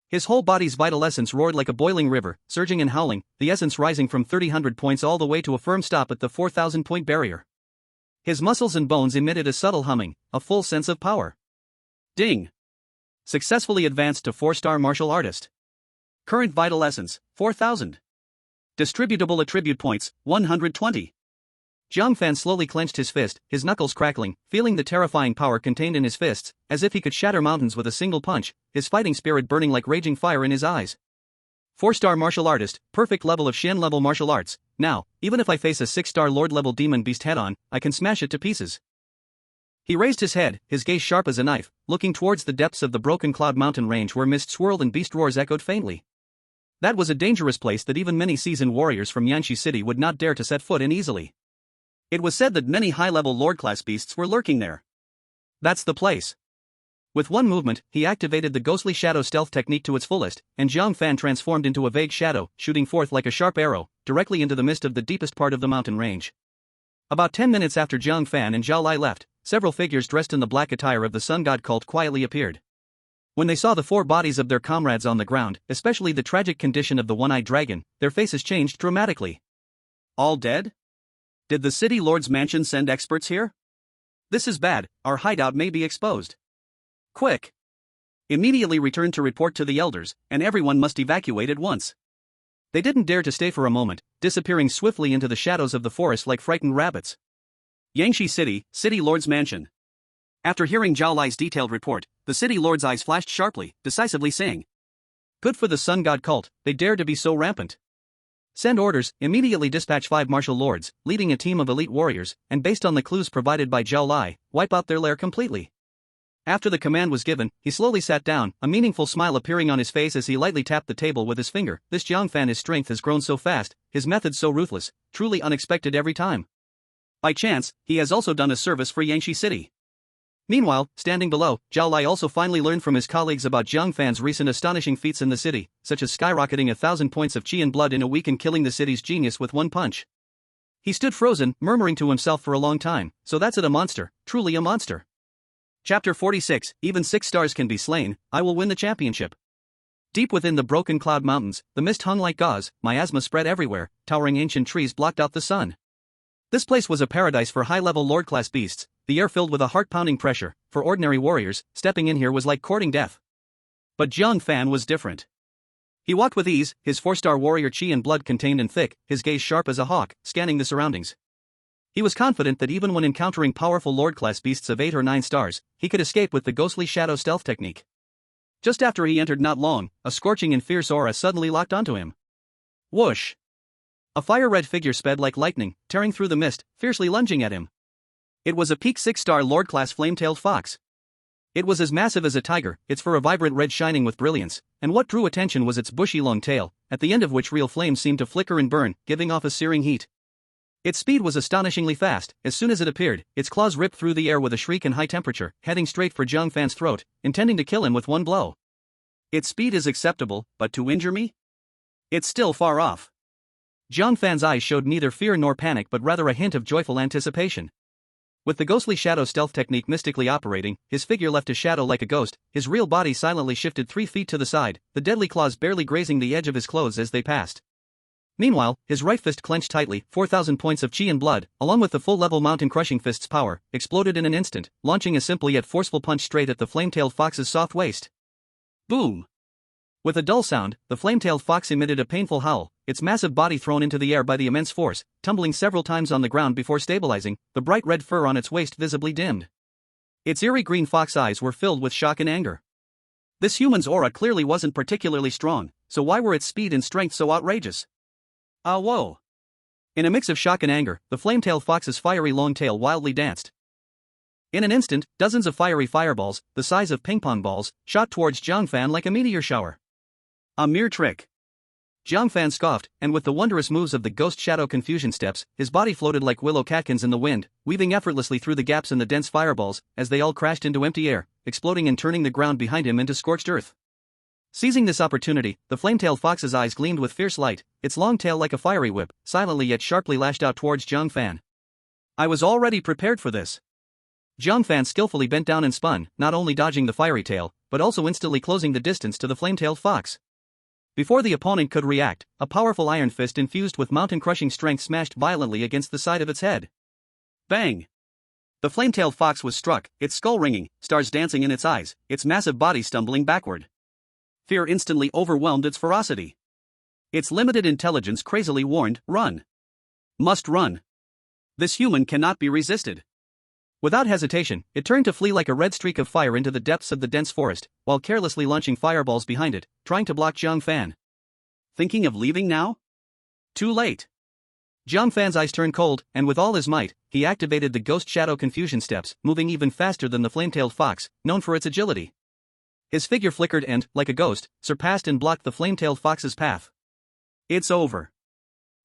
His whole body's vital essence roared like a boiling river, surging and howling, the essence rising from 300 points all the way to a firm stop at the 4,000-point barrier. His muscles and bones emitted a subtle humming, a full sense of power. Ding! Successfully advanced to 4-star martial artist. Current vital essence, 4,000. Distributable attribute points, 120. Jiang Fan slowly clenched his fist, his knuckles crackling, feeling the terrifying power contained in his fists, as if he could shatter mountains with a single punch, his fighting spirit burning like raging fire in his eyes. 4-star martial artist, perfect level of Shen level martial arts. Now, even if I face a 6-star lord level demon beast head-on, I can smash it to pieces. He raised his head, his gaze sharp as a knife, looking towards the depths of the broken cloud mountain range where mist swirled and beast roars echoed faintly. That was a dangerous place that even many seasoned warriors from Yanxi City would not dare to set foot in easily. It was said that many high-level lord-class beasts were lurking there. That's the place. With one movement, he activated the ghostly shadow stealth technique to its fullest, and Jiang Fan transformed into a vague shadow, shooting forth like a sharp arrow, directly into the mist of the deepest part of the mountain range. About 10 minutes after Jiang Fan and Zhao Lai left, several figures dressed in the black attire of the sun god cult quietly appeared. When they saw the 4 bodies of their comrades on the ground, especially the tragic condition of the one-eyed dragon, their faces changed dramatically. All dead? Did the city lord's mansion send experts here? This is bad, our hideout may be exposed. Quick! Immediately return to report to the elders, and everyone must evacuate at once. They didn't dare to stay for a moment, disappearing swiftly into the shadows of the forest like frightened rabbits. Yangshi City, City Lord's Mansion. After hearing Zhao Lai's detailed report, the City Lord's eyes flashed sharply, decisively saying, "Good for the Sun God cult, they dare to be so rampant. Send orders, immediately dispatch 5 martial lords, leading a team of elite warriors, and based on the clues provided by Zhao Lai, wipe out their lair completely." After the command was given, he slowly sat down, a meaningful smile appearing on his face as he lightly tapped the table with his finger. This Jiang Fan, his strength has grown so fast, his methods so ruthless, truly unexpected every time. By chance, he has also done a service for Yangshi City. Meanwhile, standing below, Zhao Lai also finally learned from his colleagues about Jiang Fan's recent astonishing feats in the city, such as skyrocketing 1,000 points of chi and blood in a week and killing the city's genius with one punch. He stood frozen, murmuring to himself for a long time, so that's it, a monster, truly a monster. Chapter 46, even 6 stars can be slain, I will win the championship. Deep within the broken cloud mountains, the mist hung like gauze, miasma spread everywhere, towering ancient trees blocked out the sun. This place was a paradise for high-level lord-class beasts, the air filled with a heart-pounding pressure. For ordinary warriors, stepping in here was like courting death. But Jiang Fan was different. He walked with ease, his 4-star warrior chi and blood contained and thick, his gaze sharp as a hawk, scanning the surroundings. He was confident that even when encountering powerful lord-class beasts of 8 or 9 stars, he could escape with the ghostly shadow stealth technique. Just after he entered not long, a scorching and fierce aura suddenly locked onto him. Whoosh! A fire-red figure sped like lightning, tearing through the mist, fiercely lunging at him. It was a peak 6-star lord-class flame-tailed fox. It was as massive as a tiger, its fur a vibrant red shining with brilliance, and what drew attention was its bushy long tail, at the end of which real flames seemed to flicker and burn, giving off a searing heat. Its speed was astonishingly fast. As soon as it appeared, its claws ripped through the air with a shriek and high temperature, heading straight for Jiang Fan's throat, intending to kill him with one blow. Its speed is acceptable, but to injure me? It's still far off. Jiang Fan's eyes showed neither fear nor panic but rather a hint of joyful anticipation. With the ghostly shadow stealth technique mystically operating, his figure left a shadow like a ghost, his real body silently shifted 3 feet to the side, the deadly claws barely grazing the edge of his clothes as they passed. Meanwhile, his right fist clenched tightly, 4,000 points of chi and blood, along with the full-level mountain-crushing fist's power, exploded in an instant, launching a simple yet forceful punch straight at the flame-tailed fox's soft waist. Boom! With a dull sound, the flame-tailed fox emitted a painful howl, its massive body thrown into the air by the immense force, tumbling several times on the ground before stabilizing, the bright red fur on its waist visibly dimmed. Its eerie green fox eyes were filled with shock and anger. This human's aura clearly wasn't particularly strong, so why were its speed and strength so outrageous? Ah, whoa! In a mix of shock and anger, the flame-tailed fox's fiery long tail wildly danced. In an instant, dozens of fiery fireballs, the size of ping-pong balls, shot towards Jiang Fan like a meteor shower. A mere trick. Jiang Fan scoffed, and with the wondrous moves of the ghost shadow confusion steps, his body floated like willow catkins in the wind, weaving effortlessly through the gaps in the dense fireballs, as they all crashed into empty air, exploding and turning the ground behind him into scorched earth. Seizing this opportunity, the flame-tailed fox's eyes gleamed with fierce light, its long tail like a fiery whip, silently yet sharply lashed out towards Jiang Fan. I was already prepared for this. Jiang Fan skillfully bent down and spun, not only dodging the fiery tail, but also instantly closing the distance to the flame-tailed fox. Before the opponent could react, a powerful iron fist infused with mountain-crushing strength smashed violently against the side of its head. Bang! The flame-tailed fox was struck, its skull ringing, stars dancing in its eyes, its massive body stumbling backward. Fear instantly overwhelmed its ferocity. Its limited intelligence crazily warned, run. Must run. This human cannot be resisted. Without hesitation, it turned to flee like a red streak of fire into the depths of the dense forest, while carelessly launching fireballs behind it, trying to block Jiang Fan. Thinking of leaving now? Too late. Jiang Fan's eyes turned cold, and with all his might, he activated the Ghost Shadow Confusion steps, moving even faster than the flame-tailed fox, known for its agility. His figure flickered and, like a ghost, surpassed and blocked the flame-tailed fox's path. It's over.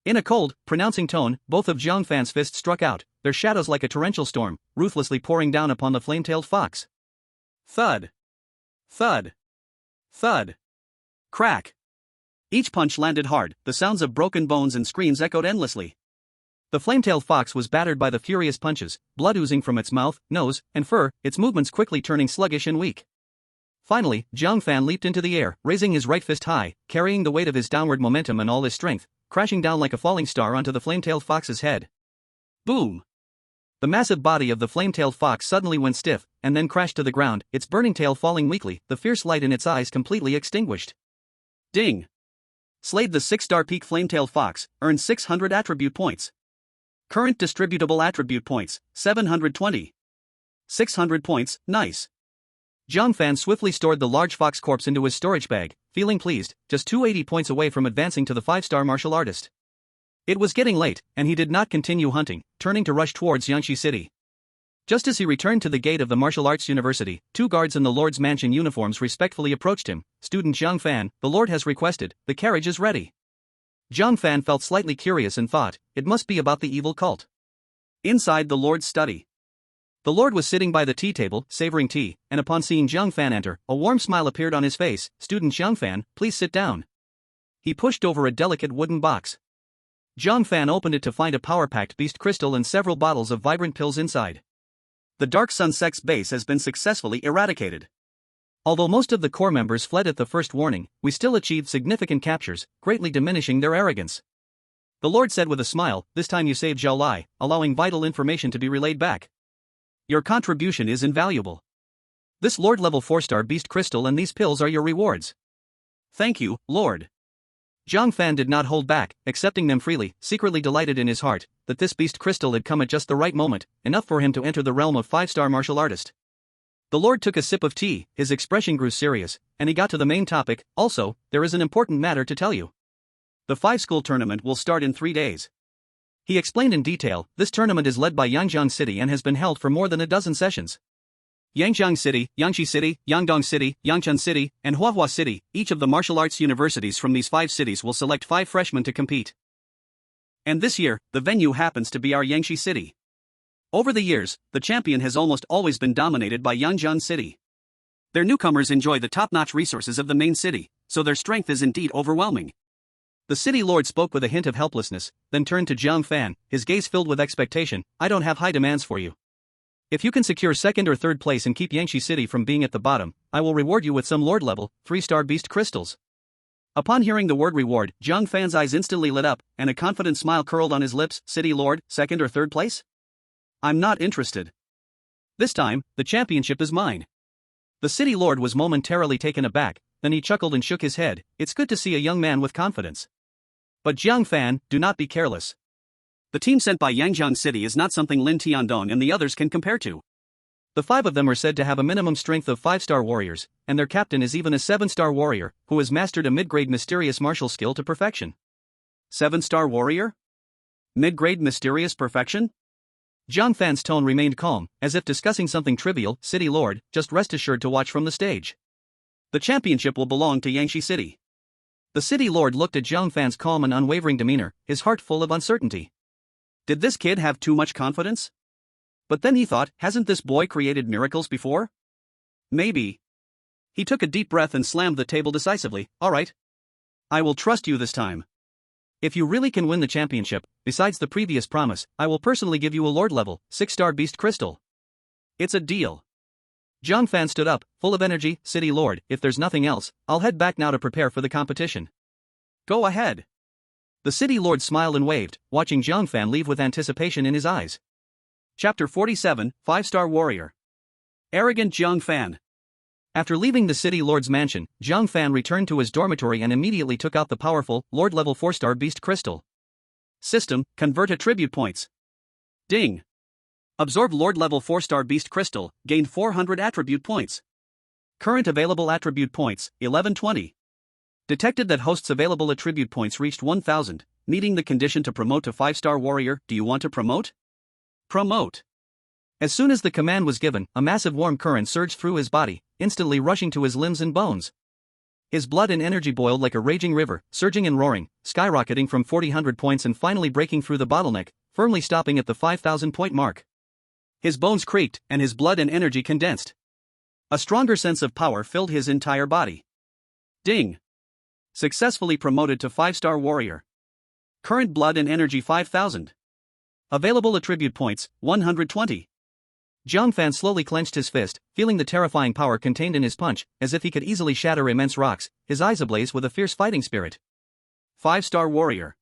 In a cold, pronouncing tone, both of Jiang Fan's fists struck out, their shadows like a torrential storm, ruthlessly pouring down upon the flame-tailed fox. Thud. Thud. Thud. Crack. Each punch landed hard, the sounds of broken bones and screams echoed endlessly. The flame-tailed fox was battered by the furious punches, blood oozing from its mouth, nose, and fur, its movements quickly turning sluggish and weak. Finally, Jiang Fan leaped into the air, raising his right fist high, carrying the weight of his downward momentum and all his strength, crashing down like a falling star onto the flame-tailed fox's head. Boom! The massive body of the flame-tailed fox suddenly went stiff, and then crashed to the ground, its burning tail falling weakly, the fierce light in its eyes completely extinguished. Ding! Slayed the 6-star peak flame-tailed fox, earned 600 attribute points. Current distributable attribute points, 720. 600 points, nice. Jiang Fan swiftly stored the large fox corpse into his storage bag, feeling pleased, just 280 points away from advancing to the 5-star martial artist. It was getting late, and he did not continue hunting, turning to rush towards Yangshi City. Just as he returned to the gate of the martial arts university, 2 guards in the Lord's mansion uniforms respectfully approached him. Student Jiang Fan, the Lord has requested, the carriage is ready. Jiang Fan felt slightly curious and thought, it must be about the evil cult. Inside the Lord's study. The Lord was sitting by the tea table, savoring tea, and upon seeing Jiang Fan enter, a warm smile appeared on his face. Student Jiang Fan, please sit down. He pushed over a delicate wooden box. Jiang Fan opened it to find a power-packed beast crystal and several bottles of vibrant pills inside. The Dark Sun sect's base has been successfully eradicated. Although most of the core members fled at the first warning, we still achieved significant captures, greatly diminishing their arrogance. The Lord said with a smile, this time you saved Zhao Lai, allowing vital information to be relayed back. Your contribution is invaluable. This Lord level 4-star beast crystal and these pills are your rewards. Thank you, Lord. Jiang Fan did not hold back, accepting them freely, secretly delighted in his heart that this beast crystal had come at just the right moment, enough for him to enter the realm of 5-star martial artist. The Lord took a sip of tea, his expression grew serious, and he got to the main topic. Also, there is an important matter to tell you. The 5-school tournament will start in 3 days. He explained in detail, this tournament is led by Yangjiang City and has been held for more than a dozen sessions. Yangjiang City, Yangshi City, Yangdong City, Yangchun City, and Huahua City, each of the martial arts universities from these 5 cities will select 5 freshmen to compete. And this year, the venue happens to be our Yangshi City. Over the years, the champion has almost always been dominated by Yangjiang City. Their newcomers enjoy the top-notch resources of the main city, so their strength is indeed overwhelming. The city lord spoke with a hint of helplessness, then turned to Jiang Fan, his gaze filled with expectation. I don't have high demands for you. If you can secure 2nd or 3rd place and keep Yangshi City from being at the bottom, I will reward you with some Lord-level, 3-star beast crystals. Upon hearing the word reward, Jiang Fan's eyes instantly lit up, and a confident smile curled on his lips. City Lord, 2nd or 3rd place? I'm not interested. This time, the championship is mine. The City Lord was momentarily taken aback, then he chuckled and shook his head. It's good to see a young man with confidence. But Jiang Fan, do not be careless. The team sent by Yangjiang City is not something Lin Tiandong and the others can compare to. The 5 of them are said to have a minimum strength of 5-star warriors, and their captain is even a 7-star warrior, who has mastered a mid-grade mysterious martial skill to perfection. 7-star warrior? Mid-grade mysterious perfection? Jiang Fan's tone remained calm, as if discussing something trivial. City Lord, just rest assured to watch from the stage. The championship will belong to Yangshi City. The City Lord looked at Jiang Fan's calm and unwavering demeanor, his heart full of uncertainty. Did this kid have too much confidence? But then he thought, hasn't this boy created miracles before? Maybe. He took a deep breath and slammed the table decisively. All right. I will trust you this time. If you really can win the championship, besides the previous promise, I will personally give you a Lord-level, 6-star beast crystal. It's a deal. Jiang Fan stood up, full of energy. City Lord, if there's nothing else, I'll head back now to prepare for the competition. Go ahead. The City Lord smiled and waved, watching Jiang Fan leave with anticipation in his eyes. Chapter 47, 5-star warrior. Arrogant Jiang Fan. After leaving the city lord's mansion, Jiang Fan returned to his dormitory and immediately took out the powerful, lord-level 4-star beast crystal. System, convert attribute points. Ding. Absorb lord-level 4-star beast crystal, gained 400 attribute points. Current available attribute points, 1120. Detected that host's available attribute points reached 1000, needing the condition to promote to 5-star warrior. Do you want to promote? Promote. As soon as the command was given, a massive warm current surged through his body, instantly rushing to his limbs and bones. His blood and energy boiled like a raging river, surging and roaring, skyrocketing from 400 points and finally breaking through the bottleneck, firmly stopping at the 5,000 point mark. His bones creaked, and his blood and energy condensed. A stronger sense of power filled his entire body. Ding. Successfully promoted to 5-star warrior. Current blood and energy 5,000. Available attribute points, 120. Jiang Fan slowly clenched his fist, feeling the terrifying power contained in his punch, as if he could easily shatter immense rocks, his eyes ablaze with a fierce fighting spirit. 5-star warrior.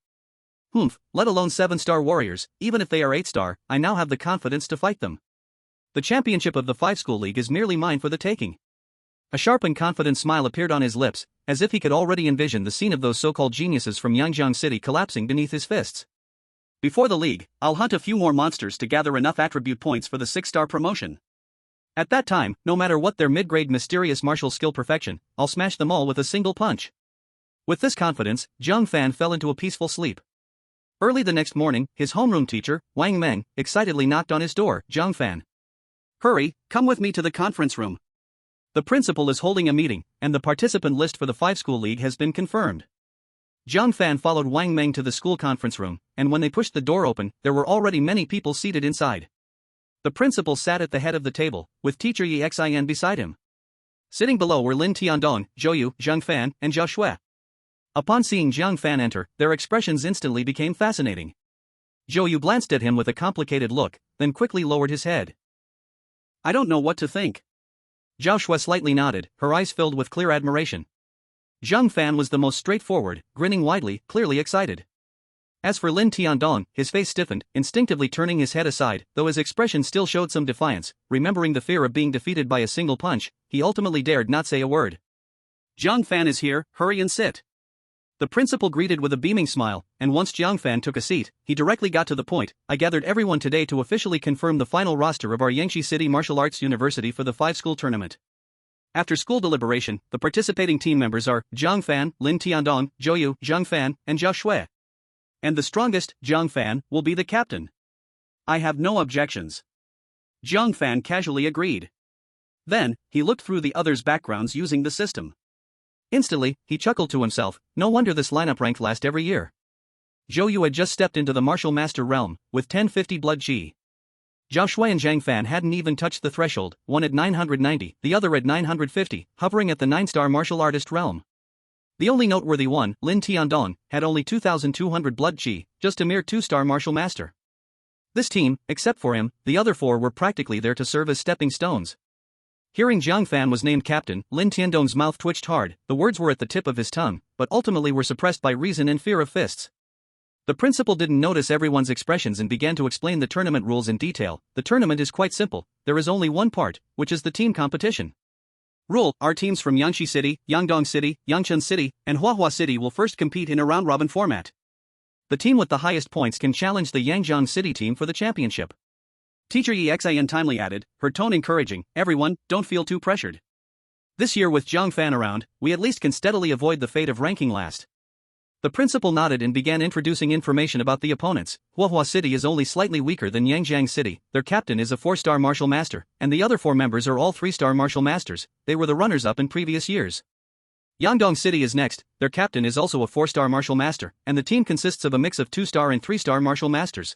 Humph, let alone 7-star warriors, even if they are 8-star, I now have the confidence to fight them. The championship of the 5-school league is merely mine for the taking. A sharp and confident smile appeared on his lips, as if he could already envision the scene of those so-called geniuses from Yangjiang City collapsing beneath his fists. Before the league, I'll hunt a few more monsters to gather enough attribute points for the 6-star promotion. At that time, no matter what their mid-grade mysterious martial skill perfection, I'll smash them all with a single punch. With this confidence, Jiang Fan fell into a peaceful sleep. Early the next morning, his homeroom teacher, Wang Meng, excitedly knocked on his door. Jiang Fan. Hurry, come with me to the conference room. The principal is holding a meeting, and the participant list for the 5-school league has been confirmed. Jiang Fan followed Wang Meng to the school conference room, and when they pushed the door open, there were already many people seated inside. The principal sat at the head of the table, with teacher Yi Xin beside him. Sitting below were Lin Tiandong, Zhou Yu, Jiang Fan, and Zhao Shui. Upon seeing Jiang Fan enter, their expressions instantly became fascinating. Zhou Yu glanced at him with a complicated look, then quickly lowered his head. I don't know what to think. Zhao Shui slightly nodded, her eyes filled with clear admiration. Jiang Fan was the most straightforward, grinning widely, clearly excited. As for Lin Tiandong, his face stiffened, instinctively turning his head aside, though his expression still showed some defiance. Remembering the fear of being defeated by a single punch, he ultimately dared not say a word. Jiang Fan is here, hurry and sit. The principal greeted with a beaming smile, and once Jiang Fan took a seat, he directly got to the point. I gathered everyone today to officially confirm the final roster of our Yangshi City Martial Arts University for the 5-school tournament. After school deliberation, the participating team members are Jiang Fan, Lin Tiandong, Zhou Yu, Jiang Fan, and Zhao Shui. And the strongest, Jiang Fan, will be the captain. I have no objections. Jiang Fan casually agreed. Then, he looked through the others' backgrounds using the system. Instantly, he chuckled to himself, no wonder this lineup ranked last every year. Zhou Yu had just stepped into the martial master realm, with 1050 blood chi. Zhao Shui and Jiang Fan hadn't even touched the threshold, one at 990, the other at 950, hovering at the 9-star martial artist realm. The only noteworthy one, Lin Tiandong, had only 2200 blood chi, just a mere 2-star martial master. This team, except for him, the other 4 were practically there to serve as stepping stones. Hearing Jiang Fan was named captain, Lin Tiandong's mouth twitched hard, the words were at the tip of his tongue, but ultimately were suppressed by reason and fear of fists. The principal didn't notice everyone's expressions and began to explain the tournament rules in detail. The tournament is quite simple, there is only one part, which is the team competition. Rule: our teams from Yangshi City, Yangdong City, Yangchun City, and Huahua City will first compete in a round-robin format. The team with the highest points can challenge the Yangjiang City team for the championship. Teacher Yi Xin timely added, her tone encouraging, everyone, don't feel too pressured. This year with Jiang Fan around, we at least can steadily avoid the fate of ranking last. The principal nodded and began introducing information about the opponents. Huahua City is only slightly weaker than Yangjiang City, their captain is a 4-star martial master, and the other 4 members are all 3-star martial masters, they were the runners-up in previous years. Yangdong City is next, their captain is also a 4-star martial master, and the team consists of a mix of 2-star and 3-star martial masters.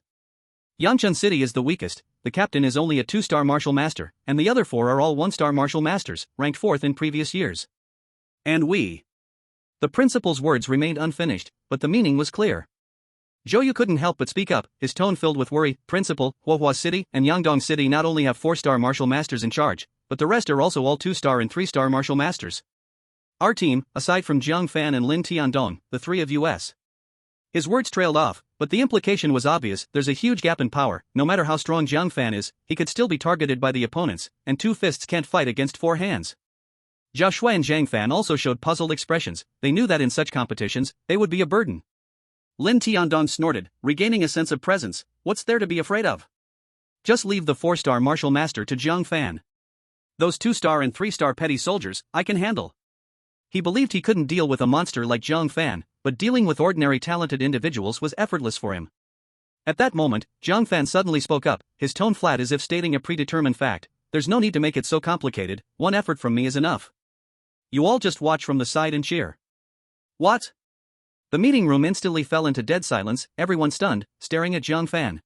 Yangchun City is the weakest, the captain is only a 2-star martial master, and the other 4 are all 1-star martial masters, ranked 4th in previous years. And we. The principal's words remained unfinished, but the meaning was clear. Zhou Yu couldn't help but speak up, his tone filled with worry. Principal, Huahua City and Yangdong City not only have 4-star martial masters in charge, but the rest are also all 2-star and 3-star martial masters. Our team, aside from Jiang Fan and Lin Tiandong, the 3 of us. His words trailed off, but the implication was obvious. There's a huge gap in power. No matter how strong Jiang Fan is, he could still be targeted by the opponents, and 2 fists can't fight against 4 hands. Zhao Shui and Jiang Fan also showed puzzled expressions. They knew that in such competitions, they would be a burden. Lin Tiandong snorted, regaining a sense of presence. What's there to be afraid of? Just leave the 4-star martial master to Jiang Fan. Those 2-star and 3-star petty soldiers, I can handle. He believed he couldn't deal with a monster like Jiang Fan, but dealing with ordinary talented individuals was effortless for him. At that moment, Jiang Fan suddenly spoke up, his tone flat as if stating a predetermined fact. There's no need to make it so complicated, one effort from me is enough. You all just watch from the side and cheer. What? The meeting room instantly fell into dead silence, everyone stunned, staring at Jiang Fan.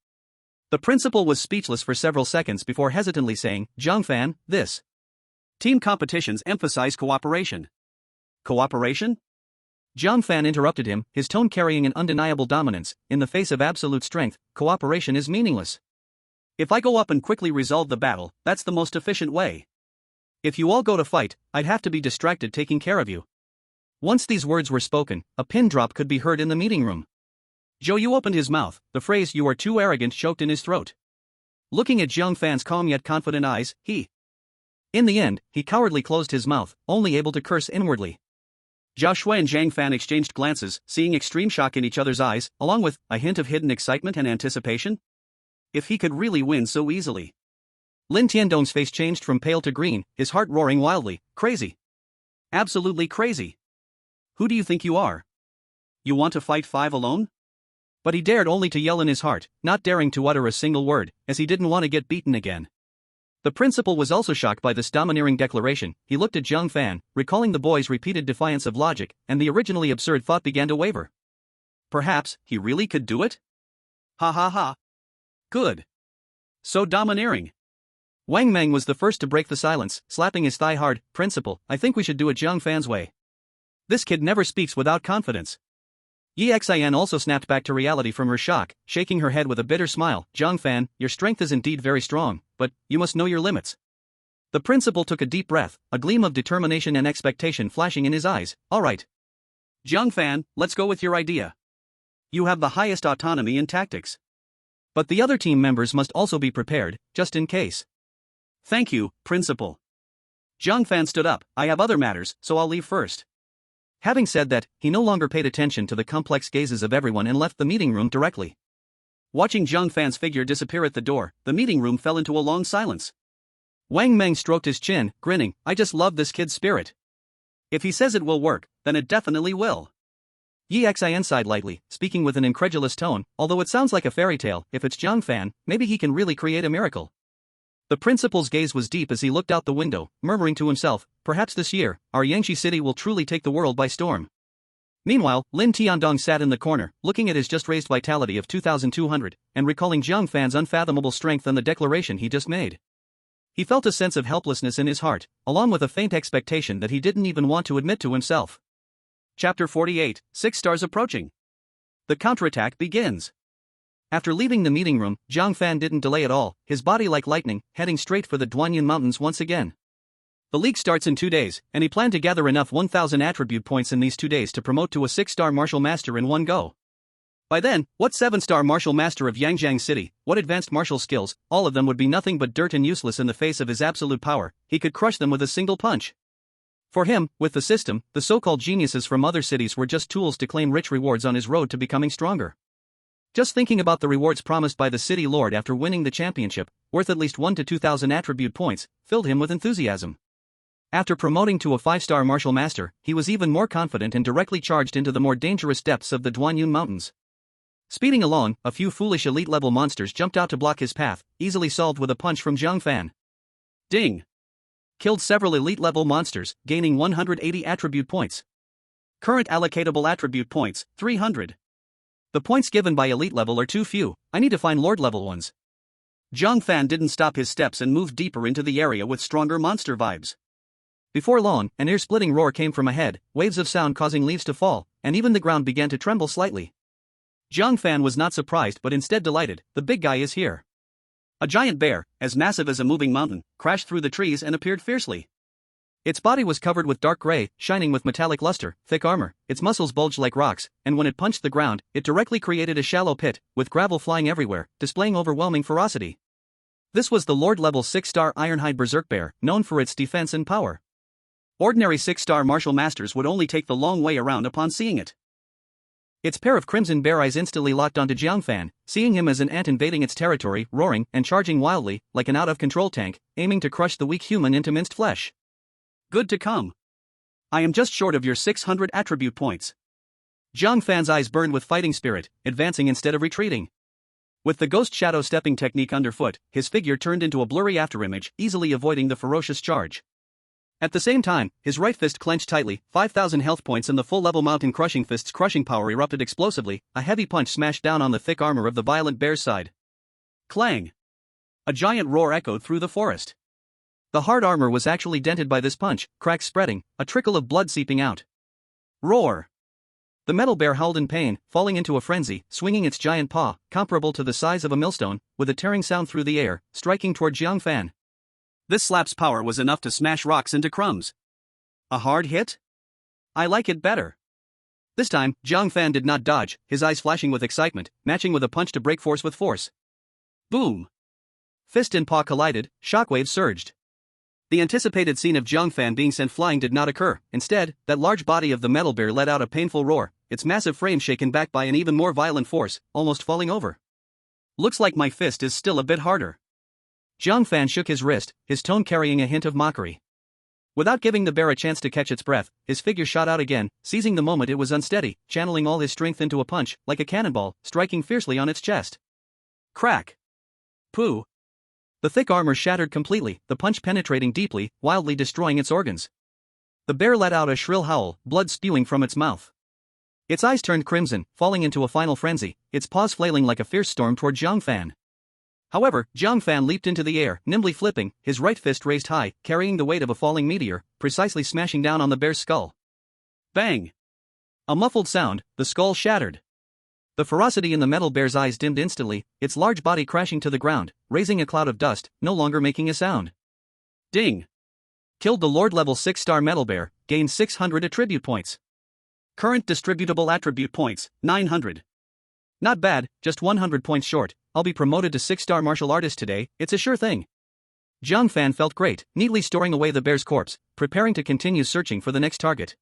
The principal was speechless for several seconds before hesitantly saying, Jiang Fan, this team competitions emphasize cooperation. Cooperation? Jiang Fan interrupted him, his tone carrying an undeniable dominance. In the face of absolute strength, cooperation is meaningless. If I go up and quickly resolve the battle, that's the most efficient way. If you all go to fight, I'd have to be distracted taking care of you. Once these words were spoken, a pin drop could be heard in the meeting room. Zhou Yu opened his mouth, the phrase "you are too arrogant" choked in his throat. Looking at Jiang Fan's calm yet confident eyes, in the end, he cowardly closed his mouth, only able to curse inwardly. Zhao Shui and Jiang Fan exchanged glances, seeing extreme shock in each other's eyes, along with a hint of hidden excitement and anticipation. If he could really win so easily. Lin Tiandong's face changed from pale to green, his heart roaring wildly. Crazy. Absolutely crazy. Who do you think you are? You want to fight 5 alone? But he dared only to yell in his heart, not daring to utter a single word, as he didn't want to get beaten again. The principal was also shocked by this domineering declaration. He looked at Jiang Fan, recalling the boy's repeated defiance of logic, and the originally absurd thought began to waver. Perhaps he really could do it? Ha ha ha. Good. So domineering. Wang Meng was the first to break the silence, slapping his thigh hard. Principal, I think we should do it Jiang Fan's way. This kid never speaks without confidence. Yi Xian also snapped back to reality from her shock, shaking her head with a bitter smile. Jiang Fan, your strength is indeed very strong, but you must know your limits. The principal took a deep breath, a gleam of determination and expectation flashing in his eyes. All right. Jiang Fan, let's go with your idea. You have the highest autonomy in tactics. But the other team members must also be prepared, just in case. Thank you, Principal. Jiang Fan stood up. I have other matters, so I'll leave first. Having said that, he no longer paid attention to the complex gazes of everyone and left the meeting room directly. Watching Jiang Fan's figure disappear at the door, the meeting room fell into a long silence. Wang Meng stroked his chin, grinning. I just love this kid's spirit. If he says it will work, then it definitely will. Yi Xian sighed lightly, speaking with an incredulous tone. Although it sounds like a fairy tale, if it's Jiang Fan, maybe he can really create a miracle. The principal's gaze was deep as he looked out the window, murmuring to himself, perhaps this year, our Yangshi city will truly take the world by storm. Meanwhile, Lin Tiandong sat in the corner, looking at his just-raised vitality of 2,200, and recalling Jiang Fan's unfathomable strength and the declaration he just made. He felt a sense of helplessness in his heart, along with a faint expectation that he didn't even want to admit to himself. Chapter 48, 6 stars approaching. The counterattack begins. After leaving the meeting room, Jiang Fan didn't delay at all, his body like lightning, heading straight for the Duanyin Mountains once again. The league starts in 2 days, and he planned to gather enough 1,000 attribute points in these 2 days to promote to a 6-star martial master in one go. By then, what 7-star martial master of Yangjiang City, what advanced martial skills, all of them would be nothing but dirt and useless in the face of his absolute power. He could crush them with a single punch. For him, with the system, the so-called geniuses from other cities were just tools to claim rich rewards on his road to becoming stronger. Just thinking about the rewards promised by the city lord after winning the championship, worth at least 1 to 2,000 attribute points, filled him with enthusiasm. After promoting to a 5-star martial master, he was even more confident and directly charged into the more dangerous depths of the Duanyin Mountains. Speeding along, a few foolish elite-level monsters jumped out to block his path, easily solved with a punch from Jiang Fan. Ding! Killed several elite-level monsters, gaining 180 attribute points. Current allocatable attribute points, 300. The points given by elite level are too few, I need to find lord level ones. Jiang Fan didn't stop his steps and moved deeper into the area with stronger monster vibes. Before long, an ear-splitting roar came from ahead, waves of sound causing leaves to fall, and even the ground began to tremble slightly. Jiang Fan was not surprised but instead delighted. The big guy is here. A giant bear, as massive as a moving mountain, crashed through the trees and appeared fiercely. Its body was covered with dark gray, shining with metallic luster, thick armor, its muscles bulged like rocks, and when it punched the ground, it directly created a shallow pit, with gravel flying everywhere, displaying overwhelming ferocity. This was the Lord-level 6-star Ironhide Berserk Bear, known for its defense and power. Ordinary 6-star martial masters would only take the long way around upon seeing it. Its pair of crimson bear eyes instantly locked onto Jiang Fan, seeing him as an ant invading its territory, roaring and charging wildly, like an out-of-control tank, aiming to crush the weak human into minced flesh. Good to come. I am just short of your 600 attribute points. Jiang Fan's eyes burned with fighting spirit, advancing instead of retreating. With the ghost shadow stepping technique underfoot, his figure turned into a blurry afterimage, easily avoiding the ferocious charge. At the same time, his right fist clenched tightly, 5,000 health points and the full-level mountain crushing fist's crushing power erupted explosively, a heavy punch smashed down on the thick armor of the violent bear's side. Clang! A giant roar echoed through the forest. The hard armor was actually dented by this punch, cracks spreading, a trickle of blood seeping out. Roar! The metal bear howled in pain, falling into a frenzy, swinging its giant paw, comparable to the size of a millstone, with a tearing sound through the air, striking toward Jiang Fan. This slap's power was enough to smash rocks into crumbs. A hard hit? I like it better. This time, Jiang Fan did not dodge, his eyes flashing with excitement, matching with a punch to break force with force. Boom! Fist and paw collided, shockwaves surged. The anticipated scene of Jiang Fan being sent flying did not occur. Instead, that large body of the metal bear let out a painful roar, its massive frame shaken back by an even more violent force, almost falling over. Looks like my fist is still a bit harder. Jiang Fan shook his wrist, his tone carrying a hint of mockery. Without giving the bear a chance to catch its breath, his figure shot out again, seizing the moment it was unsteady, channeling all his strength into a punch, like a cannonball, striking fiercely on its chest. Crack! Pooh! The thick armor shattered completely, the punch penetrating deeply, wildly destroying its organs. The bear let out a shrill howl, blood spewing from its mouth. Its eyes turned crimson, falling into a final frenzy, its paws flailing like a fierce storm toward Jiang Fan. However, Jiang Fan leaped into the air, nimbly flipping, his right fist raised high, carrying the weight of a falling meteor, precisely smashing down on the bear's skull. Bang! A muffled sound, the skull shattered. The ferocity in the metal bear's eyes dimmed instantly, its large body crashing to the ground, raising a cloud of dust, no longer making a sound. Ding! Killed the Lord-level 6-star metal bear, gained 600 attribute points. Current distributable attribute points, 900. Not bad, just 100 points short. I'll be promoted to 6-star martial artist today, it's a sure thing. Jiang Fan felt great, neatly storing away the bear's corpse, preparing to continue searching for the next target.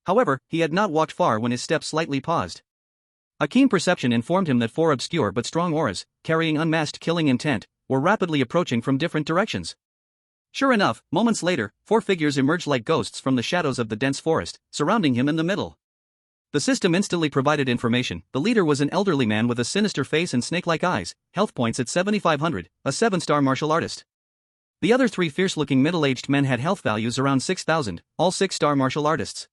However, he had not walked far when his steps slightly paused. A keen perception informed him that 4 obscure but strong auras, carrying unmasked killing intent, were rapidly approaching from different directions. Sure enough, moments later, 4 figures emerged like ghosts from the shadows of the dense forest, surrounding him in the middle. The system instantly provided information. The leader was an elderly man with a sinister face and snake-like eyes, health points at 7,500, a 7-star martial artist. The other 3 fierce-looking middle-aged men had health values around 6,000, all 6-star martial artists.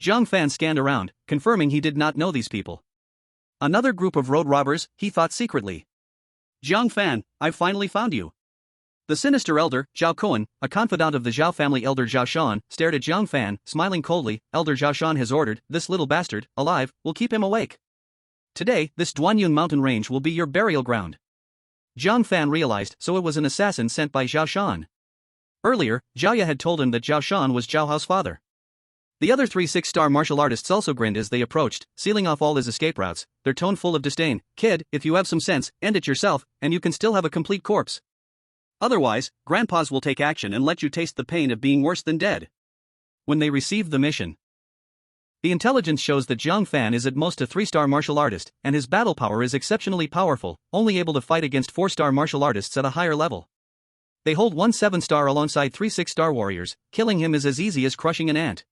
Jiang Fan scanned around, confirming he did not know these people. Another group of road robbers, he thought secretly. Jiang Fan, I've finally found you. The sinister elder, Zhao Kuan, a confidant of the Zhao family elder Zhao Shan, stared at Jiang Fan, smiling coldly. Elder Zhao Shan has ordered, this little bastard, alive, will keep him awake. Today, this Duanyun mountain range will be your burial ground. Jiang Fan realized, so it was an assassin sent by Zhao Shan. Earlier, Zhao Ye had told him that Zhao Shan was Zhao Hao's father. The other 3 6-star martial artists also grinned as they approached, sealing off all his escape routes, their tone full of disdain. Kid, if you have some sense, end it yourself, and you can still have a complete corpse. Otherwise, grandpas will take action and let you taste the pain of being worse than dead. When they received the mission, the intelligence shows that Jiang Fan is at most a 3-star martial artist, and his battle power is exceptionally powerful, only able to fight against 4-star martial artists at a higher level. They hold 1 7-star alongside 3 6-star warriors, killing him is as easy as crushing an ant.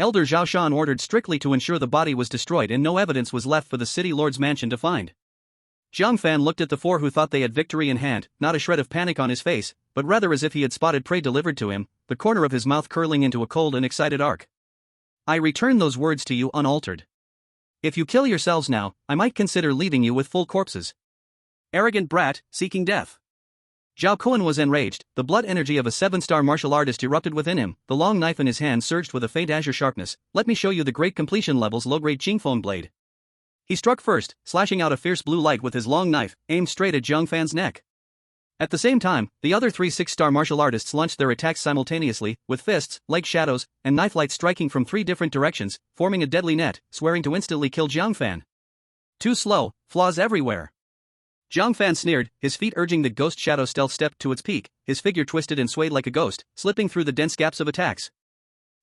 Elder Zhao Shan ordered strictly to ensure the body was destroyed and no evidence was left for the city lord's mansion to find. Jiang Fan looked at the 4 who thought they had victory in hand, not a shred of panic on his face, but rather as if he had spotted prey delivered to him, the corner of his mouth curling into a cold and excited arc. I return those words to you unaltered. If you kill yourselves now, I might consider leaving you with full corpses. Arrogant brat, seeking death. Zhao Kuan was enraged, the blood energy of a 7-star martial artist erupted within him, the long knife in his hand surged with a faint azure sharpness. Let me show you the great completion level's low-grade Qingfeng blade. He struck first, slashing out a fierce blue light with his long knife, aimed straight at Jiang Fan's neck. At the same time, the other 3 6-star martial artists launched their attacks simultaneously, with fists, like shadows, and knife lights striking from 3 different directions, forming a deadly net, swearing to instantly kill Jiang Fan. Too slow, flaws everywhere. Jiang Fan sneered, his feet urging the ghost shadow stealth step to its peak, his figure twisted and swayed like a ghost, slipping through the dense gaps of attacks.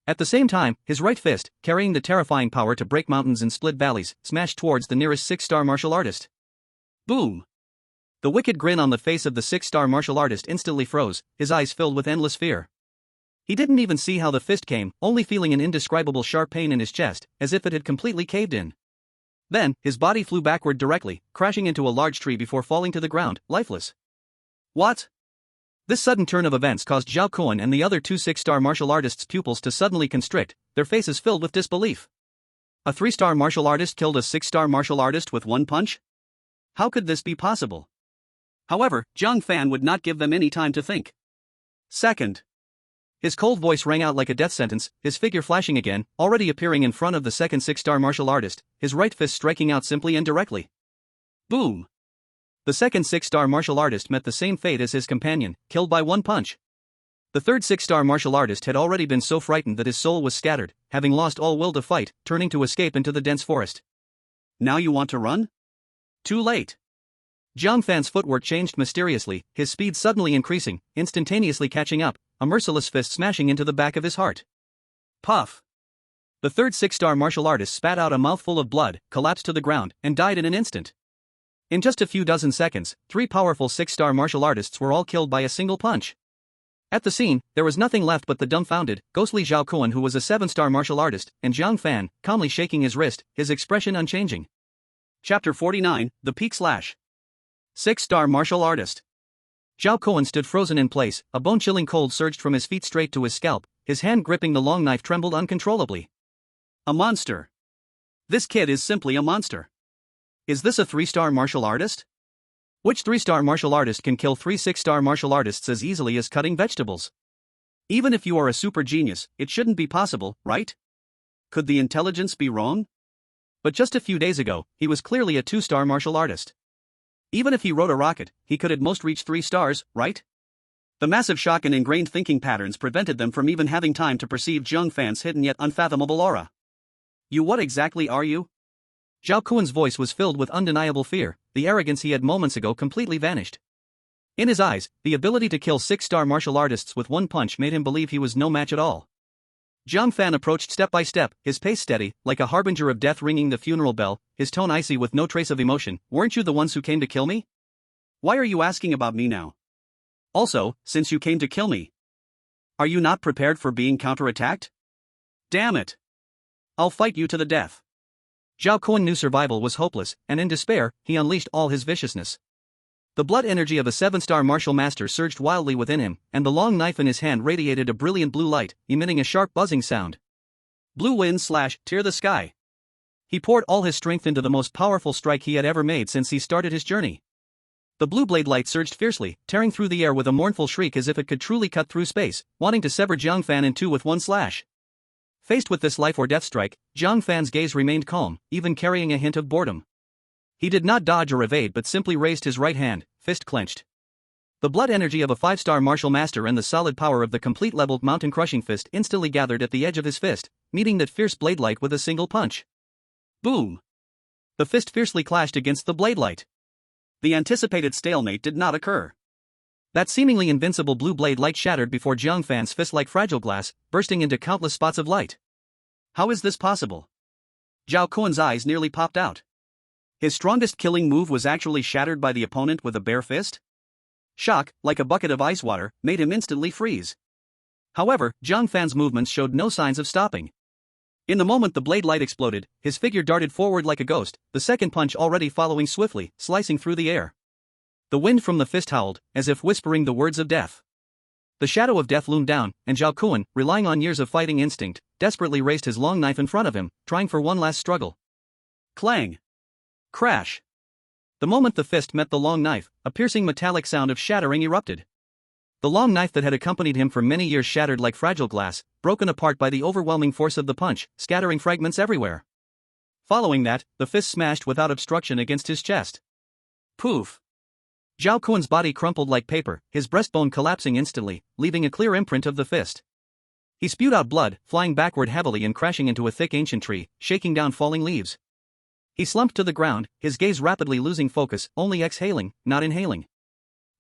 At the same time, his right fist, carrying the terrifying power to break mountains and split valleys, smashed towards the nearest 6-star martial artist. Boom! The wicked grin on the face of the 6-star martial artist instantly froze, his eyes filled with endless fear. He didn't even see how the fist came, only feeling an indescribable sharp pain in his chest, as if it had completely caved in. Then, his body flew backward directly, crashing into a large tree before falling to the ground, lifeless. What? This sudden turn of events caused Zhao Kuan and the other two 6-star martial artists' pupils to suddenly constrict, their faces filled with disbelief. A 3-star martial artist killed a 6-star martial artist with one punch? How could this be possible? However, Jiang Fan would not give them any time to think. Second. His cold voice rang out like a death sentence, his figure flashing again, already appearing in front of the second 6-star martial artist, his right fist striking out simply and directly. Boom! The second 6-star martial artist met the same fate as his companion, killed by one punch. The third 6-star martial artist had already been so frightened that his soul was scattered, having lost all will to fight, turning to escape into the dense forest. Now you want to run? Too late. Jiang Fan's footwork changed mysteriously, his speed suddenly increasing, instantaneously catching up, a merciless fist smashing into the back of his heart. Puff! The third 6-star martial artist spat out a mouthful of blood, collapsed to the ground, and died in an instant. In just a few dozen seconds, 3 powerful 6-star martial artists were all killed by a single punch. At the scene, there was nothing left but the dumbfounded, ghostly Zhao Kuan, who was a 7-star martial artist, and Jiang Fan, calmly shaking his wrist, his expression unchanging. Chapter 49, The Peak Slash. 6-star martial artist. Zhao Kuan stood frozen in place, a bone-chilling cold surged from his feet straight to his scalp, his hand gripping the long knife trembled uncontrollably. A monster. This kid is simply a monster. Is this a 3-star martial artist? Which 3-star martial artist can kill 3 6-star martial artists as easily as cutting vegetables? Even if you are a super genius, it shouldn't be possible, right? Could the intelligence be wrong? But just a few days ago, he was clearly a 2-star martial artist. Even if he rode a rocket, he could at most reach 3 stars, right? The massive shock and ingrained thinking patterns prevented them from even having time to perceive Jiang Fan's hidden yet unfathomable aura. You, what exactly are you? Zhao Kuan's voice was filled with undeniable fear, the arrogance he had moments ago completely vanished. In his eyes, the ability to kill 6-star martial artists with one punch made him believe he was no match at all. Jiang Fan approached step by step, his pace steady, like a harbinger of death ringing the funeral bell, his tone icy with no trace of emotion. Weren't you the ones who came to kill me? Why are you asking about me now? Also, since you came to kill me, are you not prepared for being counterattacked? Damn it! I'll fight you to the death. Zhao Kuan knew survival was hopeless, and in despair, he unleashed all his viciousness. The blood energy of a 7-star martial master surged wildly within him, and the long knife in his hand radiated a brilliant blue light, emitting a sharp buzzing sound. Blue wind / tear the sky. He poured all his strength into the most powerful strike he had ever made since he started his journey. The blue blade light surged fiercely, tearing through the air with a mournful shriek as if it could truly cut through space, wanting to sever Jiang Fan in two with one slash. Faced with this life or death strike, Jiang Fan's gaze remained calm, even carrying a hint of boredom. He did not dodge or evade but simply raised his right hand, fist clenched. The blood energy of a 5-star martial master and the solid power of the complete leveled mountain-crushing fist instantly gathered at the edge of his fist, meeting that fierce blade light with a single punch. Boom! The fist fiercely clashed against the blade light. The anticipated stalemate did not occur. That seemingly invincible blue blade light shattered before Jiang Fan's fist like fragile glass, bursting into countless spots of light. How is this possible? Zhao Kuan's eyes nearly popped out. His strongest killing move was actually shattered by the opponent with a bare fist? Shock, like a bucket of ice water, made him instantly freeze. However, Jiang Fan's movements showed no signs of stopping. In the moment the blade light exploded, his figure darted forward like a ghost, the second punch already following swiftly, slicing through the air. The wind from the fist howled, as if whispering the words of death. The shadow of death loomed down, and Zhao Kuan, relying on years of fighting instinct, desperately raised his long knife in front of him, trying for one last struggle. Clang! Crash! The moment the fist met the long knife, a piercing metallic sound of shattering erupted. The long knife that had accompanied him for many years shattered like fragile glass, broken apart by the overwhelming force of the punch, scattering fragments everywhere. Following that, the fist smashed without obstruction against his chest. Poof! Zhao Kuan's body crumpled like paper, his breastbone collapsing instantly, leaving a clear imprint of the fist. He spewed out blood, flying backward heavily and crashing into a thick ancient tree, shaking down falling leaves. He slumped to the ground, his gaze rapidly losing focus, only exhaling, not inhaling.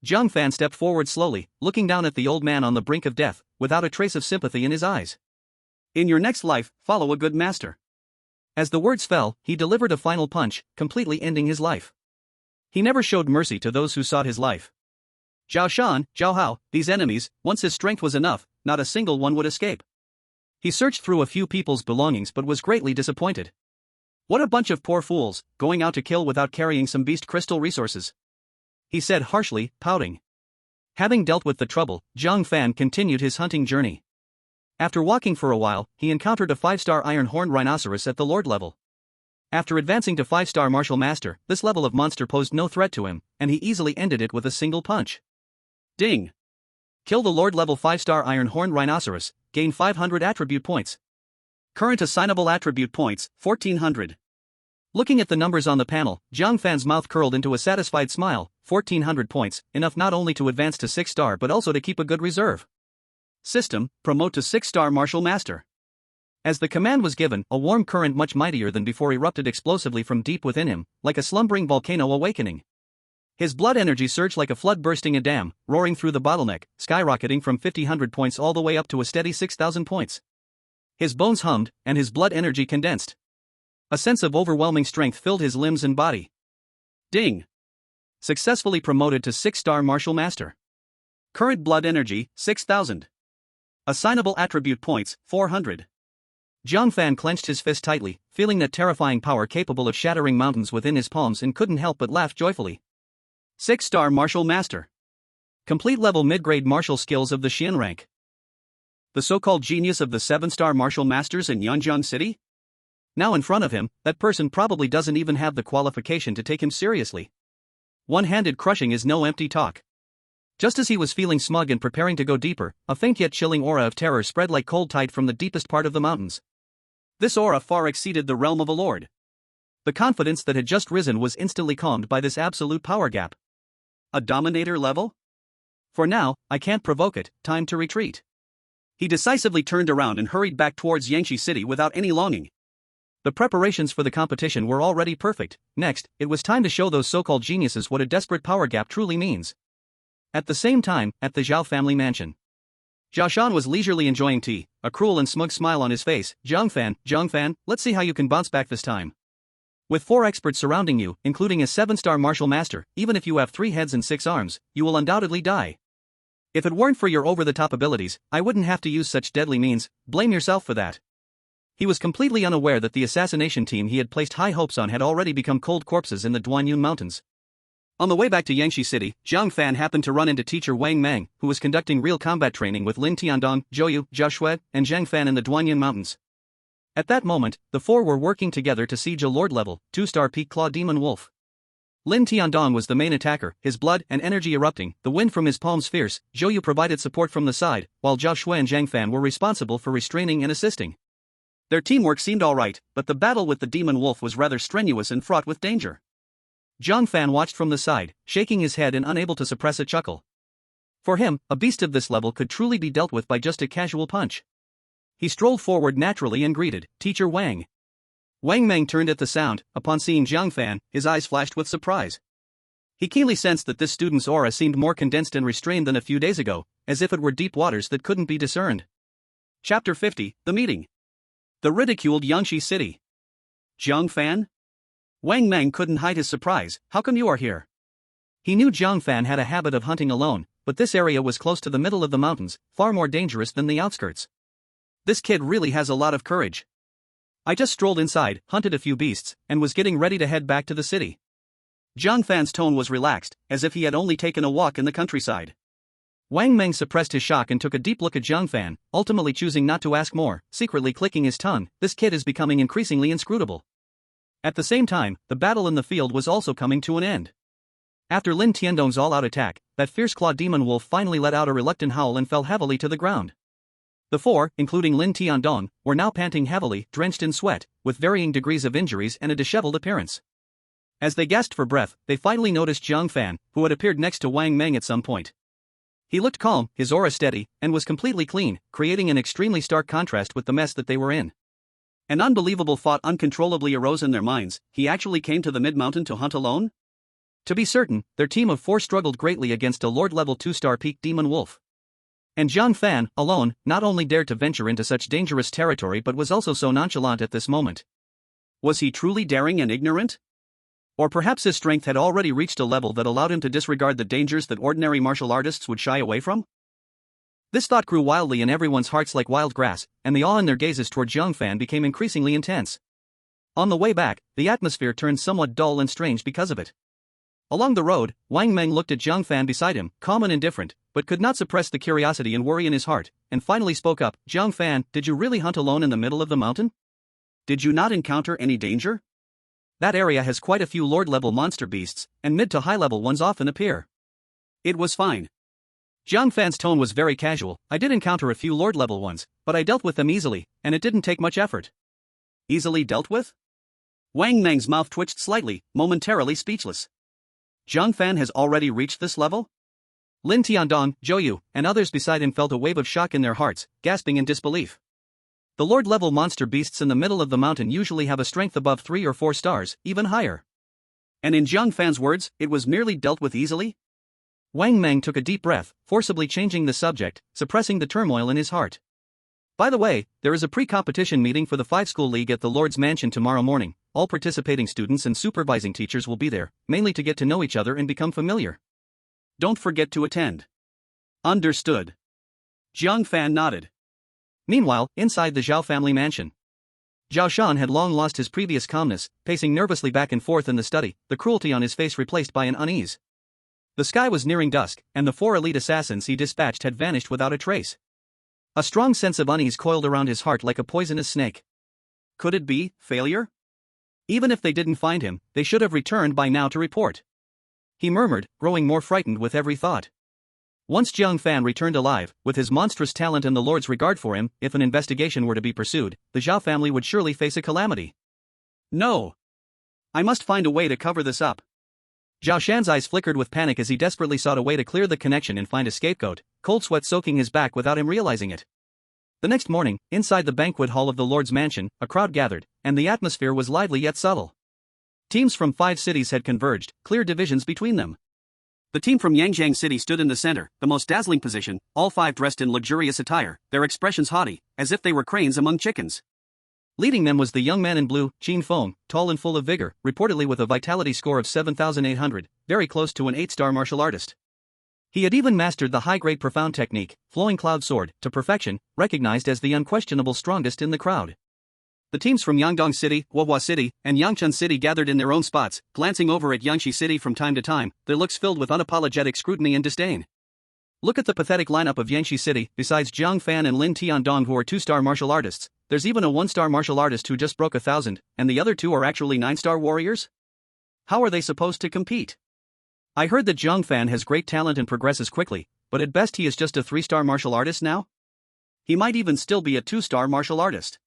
Jiang Fan stepped forward slowly, looking down at the old man on the brink of death, without a trace of sympathy in his eyes. In your next life, follow a good master. As the words fell, he delivered a final punch, completely ending his life. He never showed mercy to those who sought his life. Zhao Shan, Zhao Hao, these enemies, once his strength was enough, not a single one would escape. He searched through a few people's belongings but was greatly disappointed. What a bunch of poor fools, going out to kill without carrying some beast crystal resources. He said harshly, pouting. Having dealt with the trouble, Jiang Fan continued his hunting journey. After walking for a while, he encountered a 5-star iron-horned rhinoceros at the Lord level. After advancing to 5-star Martial Master, this level of monster posed no threat to him, and he easily ended it with a single punch. Ding! Kill the Lord level 5-star iron-horned rhinoceros, gain 500 attribute points. Current assignable attribute points, 1400. Looking at the numbers on the panel, Jiang Fan's mouth curled into a satisfied smile. 1400 points, enough not only to advance to 6-star but also to keep a good reserve. System, promote to 6-star Martial Master. As the command was given, a warm current much mightier than before erupted explosively from deep within him, like a slumbering volcano awakening. His blood energy surged like a flood bursting a dam, roaring through the bottleneck, skyrocketing from 50,000 points all the way up to a steady 6,000 points. His bones hummed, and his blood energy condensed. A sense of overwhelming strength filled his limbs and body. Ding! Successfully promoted to 6-star Martial Master. Current blood energy, 6,000. Assignable attribute points, 400. Jiang Fan clenched his fist tightly, feeling that terrifying power capable of shattering mountains within his palms and couldn't help but laugh joyfully. 6-star Martial Master. Complete level mid-grade martial skills of the Xian rank. The so-called genius of the 7-star Martial Masters in Yanjiang City? Now in front of him, that person probably doesn't even have the qualification to take him seriously. One-handed crushing is no empty talk. Just as he was feeling smug and preparing to go deeper, a faint yet chilling aura of terror spread like cold tide from the deepest part of the mountains. This aura far exceeded the realm of a lord. The confidence that had just risen was instantly calmed by this absolute power gap. A dominator level? For now, I can't provoke it, time to retreat. He decisively turned around and hurried back towards Yangshi City without any longing. The preparations for the competition were already perfect. Next, it was time to show those so-called geniuses what a desperate power gap truly means. At the same time, at the Zhao family mansion, Zhao Shan was leisurely enjoying tea, a cruel and smug smile on his face. Jiang Fan, let's see how you can bounce back this time. With 4 experts surrounding you, including a 7-star Martial Master, even if you have 3 heads and 6 arms, you will undoubtedly die. If it weren't for your over-the-top abilities, I wouldn't have to use such deadly means. Blame yourself for that. He was completely unaware that the assassination team he had placed high hopes on had already become cold corpses in the Duanyun Mountains. On the way back to Yangshi City, Jiang Fan happened to run into teacher Wang Mang, who was conducting real combat training with Lin Tiandong, Zhou, Zhao Shui, and Jiang Fan in the Duanyun Mountains. At that moment, the 4 were working together to siege a Lord level, 2-star Peak Claw Demon Wolf. Lin Tiandong was the main attacker, his blood and energy erupting, the wind from his palms fierce. Zhou provided support from the side, while Zhao Shui and Jiang Fan were responsible for restraining and assisting. Their teamwork seemed alright, but the battle with the demon wolf was rather strenuous and fraught with danger. Jiang Fan watched from the side, shaking his head and unable to suppress a chuckle. For him, a beast of this level could truly be dealt with by just a casual punch. He strolled forward naturally and greeted Teacher Wang. Wang Meng turned at the sound. Upon seeing Jiang Fan, his eyes flashed with surprise. He keenly sensed that this student's aura seemed more condensed and restrained than a few days ago, as if it were deep waters that couldn't be discerned. Chapter 50, The Meeting. The ridiculed Yangshi City. Jiang Fan? Wang Meng couldn't hide his surprise. How come you are here? He knew Jiang Fan had a habit of hunting alone, but this area was close to the middle of the mountains, far more dangerous than the outskirts. This kid really has a lot of courage. I just strolled inside, hunted a few beasts, and was getting ready to head back to the city. Jiang Fan's tone was relaxed, as if he had only taken a walk in the countryside. Wang Meng suppressed his shock and took a deep look at Jiang Fan, ultimately choosing not to ask more, secretly clicking his tongue. This kid is becoming increasingly inscrutable. At the same time, the battle in the field was also coming to an end. After Lin Tiandong's all-out attack, that fierce claw demon wolf finally let out a reluctant howl and fell heavily to the ground. The 4, including Lin Tiandong, were now panting heavily, drenched in sweat, with varying degrees of injuries and a disheveled appearance. As they gasped for breath, they finally noticed Jiang Fan, who had appeared next to Wang Meng at some point. He looked calm, his aura steady, and was completely clean, creating an extremely stark contrast with the mess that they were in. An unbelievable thought uncontrollably arose in their minds: he actually came to the mid-mountain to hunt alone? To be certain, their team of 4 struggled greatly against a Lord-level 2-star Peak Demon Wolf. And Jiang Fan, alone, not only dared to venture into such dangerous territory but was also so nonchalant at this moment. Was he truly daring and ignorant? Or perhaps his strength had already reached a level that allowed him to disregard the dangers that ordinary martial artists would shy away from? This thought grew wildly in everyone's hearts like wild grass, and the awe in their gazes toward Jiang Fan became increasingly intense. On the way back, the atmosphere turned somewhat dull and strange because of it. Along the road, Wang Meng looked at Jiang Fan beside him, calm and indifferent, but could not suppress the curiosity and worry in his heart, and finally spoke up. Jiang Fan, did you really hunt alone in the middle of the mountain? Did you not encounter any danger? That area has quite a few Lord-level monster beasts, and mid to high-level ones often appear. It was fine. Jiang Fan's tone was very casual. I did encounter a few Lord-level ones, but I dealt with them easily, and it didn't take much effort. Easily dealt with? Wang Meng's mouth twitched slightly, momentarily speechless. Jiang Fan has already reached this level? Lin Tiandong, Zhou Yu, and others beside him felt a wave of shock in their hearts, gasping in disbelief. The Lord-level monster beasts in the middle of the mountain usually have a strength above 3 or 4 stars, even higher. And in Jiang Fan's words, it was merely dealt with easily? Wang Meng took a deep breath, forcibly changing the subject, suppressing the turmoil in his heart. By the way, there is a pre-competition meeting for the 5-school league at the Lord's Mansion tomorrow morning. All participating students and supervising teachers will be there, mainly to get to know each other and become familiar. Don't forget to attend. Understood. Jiang Fan nodded. Meanwhile, inside the Zhao family mansion, Zhao Shan had long lost his previous calmness, pacing nervously back and forth in the study, the cruelty on his face replaced by an unease. The sky was nearing dusk, and the 4 elite assassins he dispatched had vanished without a trace. A strong sense of unease coiled around his heart like a poisonous snake. Could it be failure? Even if they didn't find him, they should have returned by now to report. He murmured, growing more frightened with every thought. Once Jiang Fan returned alive, with his monstrous talent and the Lord's regard for him, if an investigation were to be pursued, the Zhao family would surely face a calamity. No! I must find a way to cover this up. Zhao Shan's eyes flickered with panic as he desperately sought a way to clear the connection and find a scapegoat, cold sweat soaking his back without him realizing it. The next morning, inside the banquet hall of the Lord's Mansion, a crowd gathered, and the atmosphere was lively yet subtle. Teams from 5 cities had converged, clear divisions between them. The team from Yangjiang City stood in the center, the most dazzling position, all 5 dressed in luxurious attire, their expressions haughty, as if they were cranes among chickens. Leading them was the young man in blue, Qin Feng, tall and full of vigor, reportedly with a vitality score of 7,800, very close to an 8-star martial artist. He had even mastered the high-grade profound technique, flowing cloud sword, to perfection, recognized as the unquestionable strongest in the crowd. The teams from Yangdong City, Huahua City, and Yangchun City gathered in their own spots, glancing over at Yangshi City from time to time, their looks filled with unapologetic scrutiny and disdain. Look at the pathetic lineup of Yangshi City. Besides Jiang Fan and Lin Tiandong, who are 2-star martial artists, there's even a 1-star martial artist who just broke 1,000, and the other 2 are actually 9-star warriors? How are they supposed to compete? I heard that Jiang Fan has great talent and progresses quickly, but at best he is just a 3-star martial artist now? He might even still be a 2-star martial artist.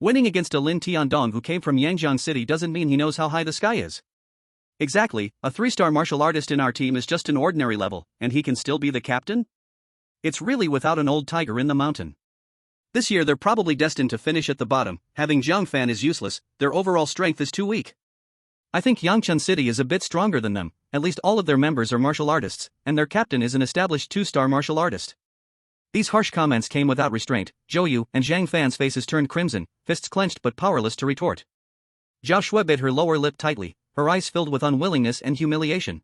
Winning against a Lin Tiandong who came from Yangjiang City doesn't mean he knows how high the sky is. Exactly, a 3-star martial artist in our team is just an ordinary level, and he can still be the captain? It's really without an old tiger in the mountain. This year they're probably destined to finish at the bottom. Having Jiang Fan is useless, their overall strength is too weak. I think Yangchun City is a bit stronger than them, at least all of their members are martial artists, and their captain is an established 2-star martial artist. These harsh comments came without restraint. Zhou Yu and Jiang Fan's faces turned crimson, fists clenched but powerless to retort. Zhao Shui bit her lower lip tightly, her eyes filled with unwillingness and humiliation.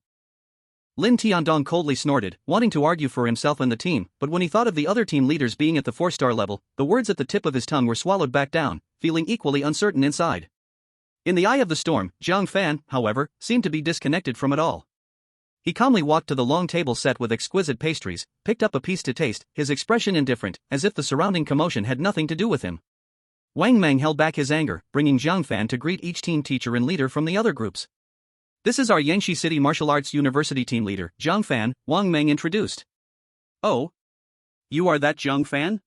Lin Tiandong coldly snorted, wanting to argue for himself and the team, but when he thought of the other team leaders being at the 4-star level, the words at the tip of his tongue were swallowed back down, feeling equally uncertain inside. In the eye of the storm, Jiang Fan, however, seemed to be disconnected from it all. He calmly walked to the long table set with exquisite pastries, picked up a piece to taste, his expression indifferent, as if the surrounding commotion had nothing to do with him. Wang Meng held back his anger, bringing Jiang Fan to greet each team teacher and leader from the other groups. This is our Yangshi City Martial Arts University team leader, Jiang Fan, Wang Meng introduced. Oh? You are that Jiang Fan?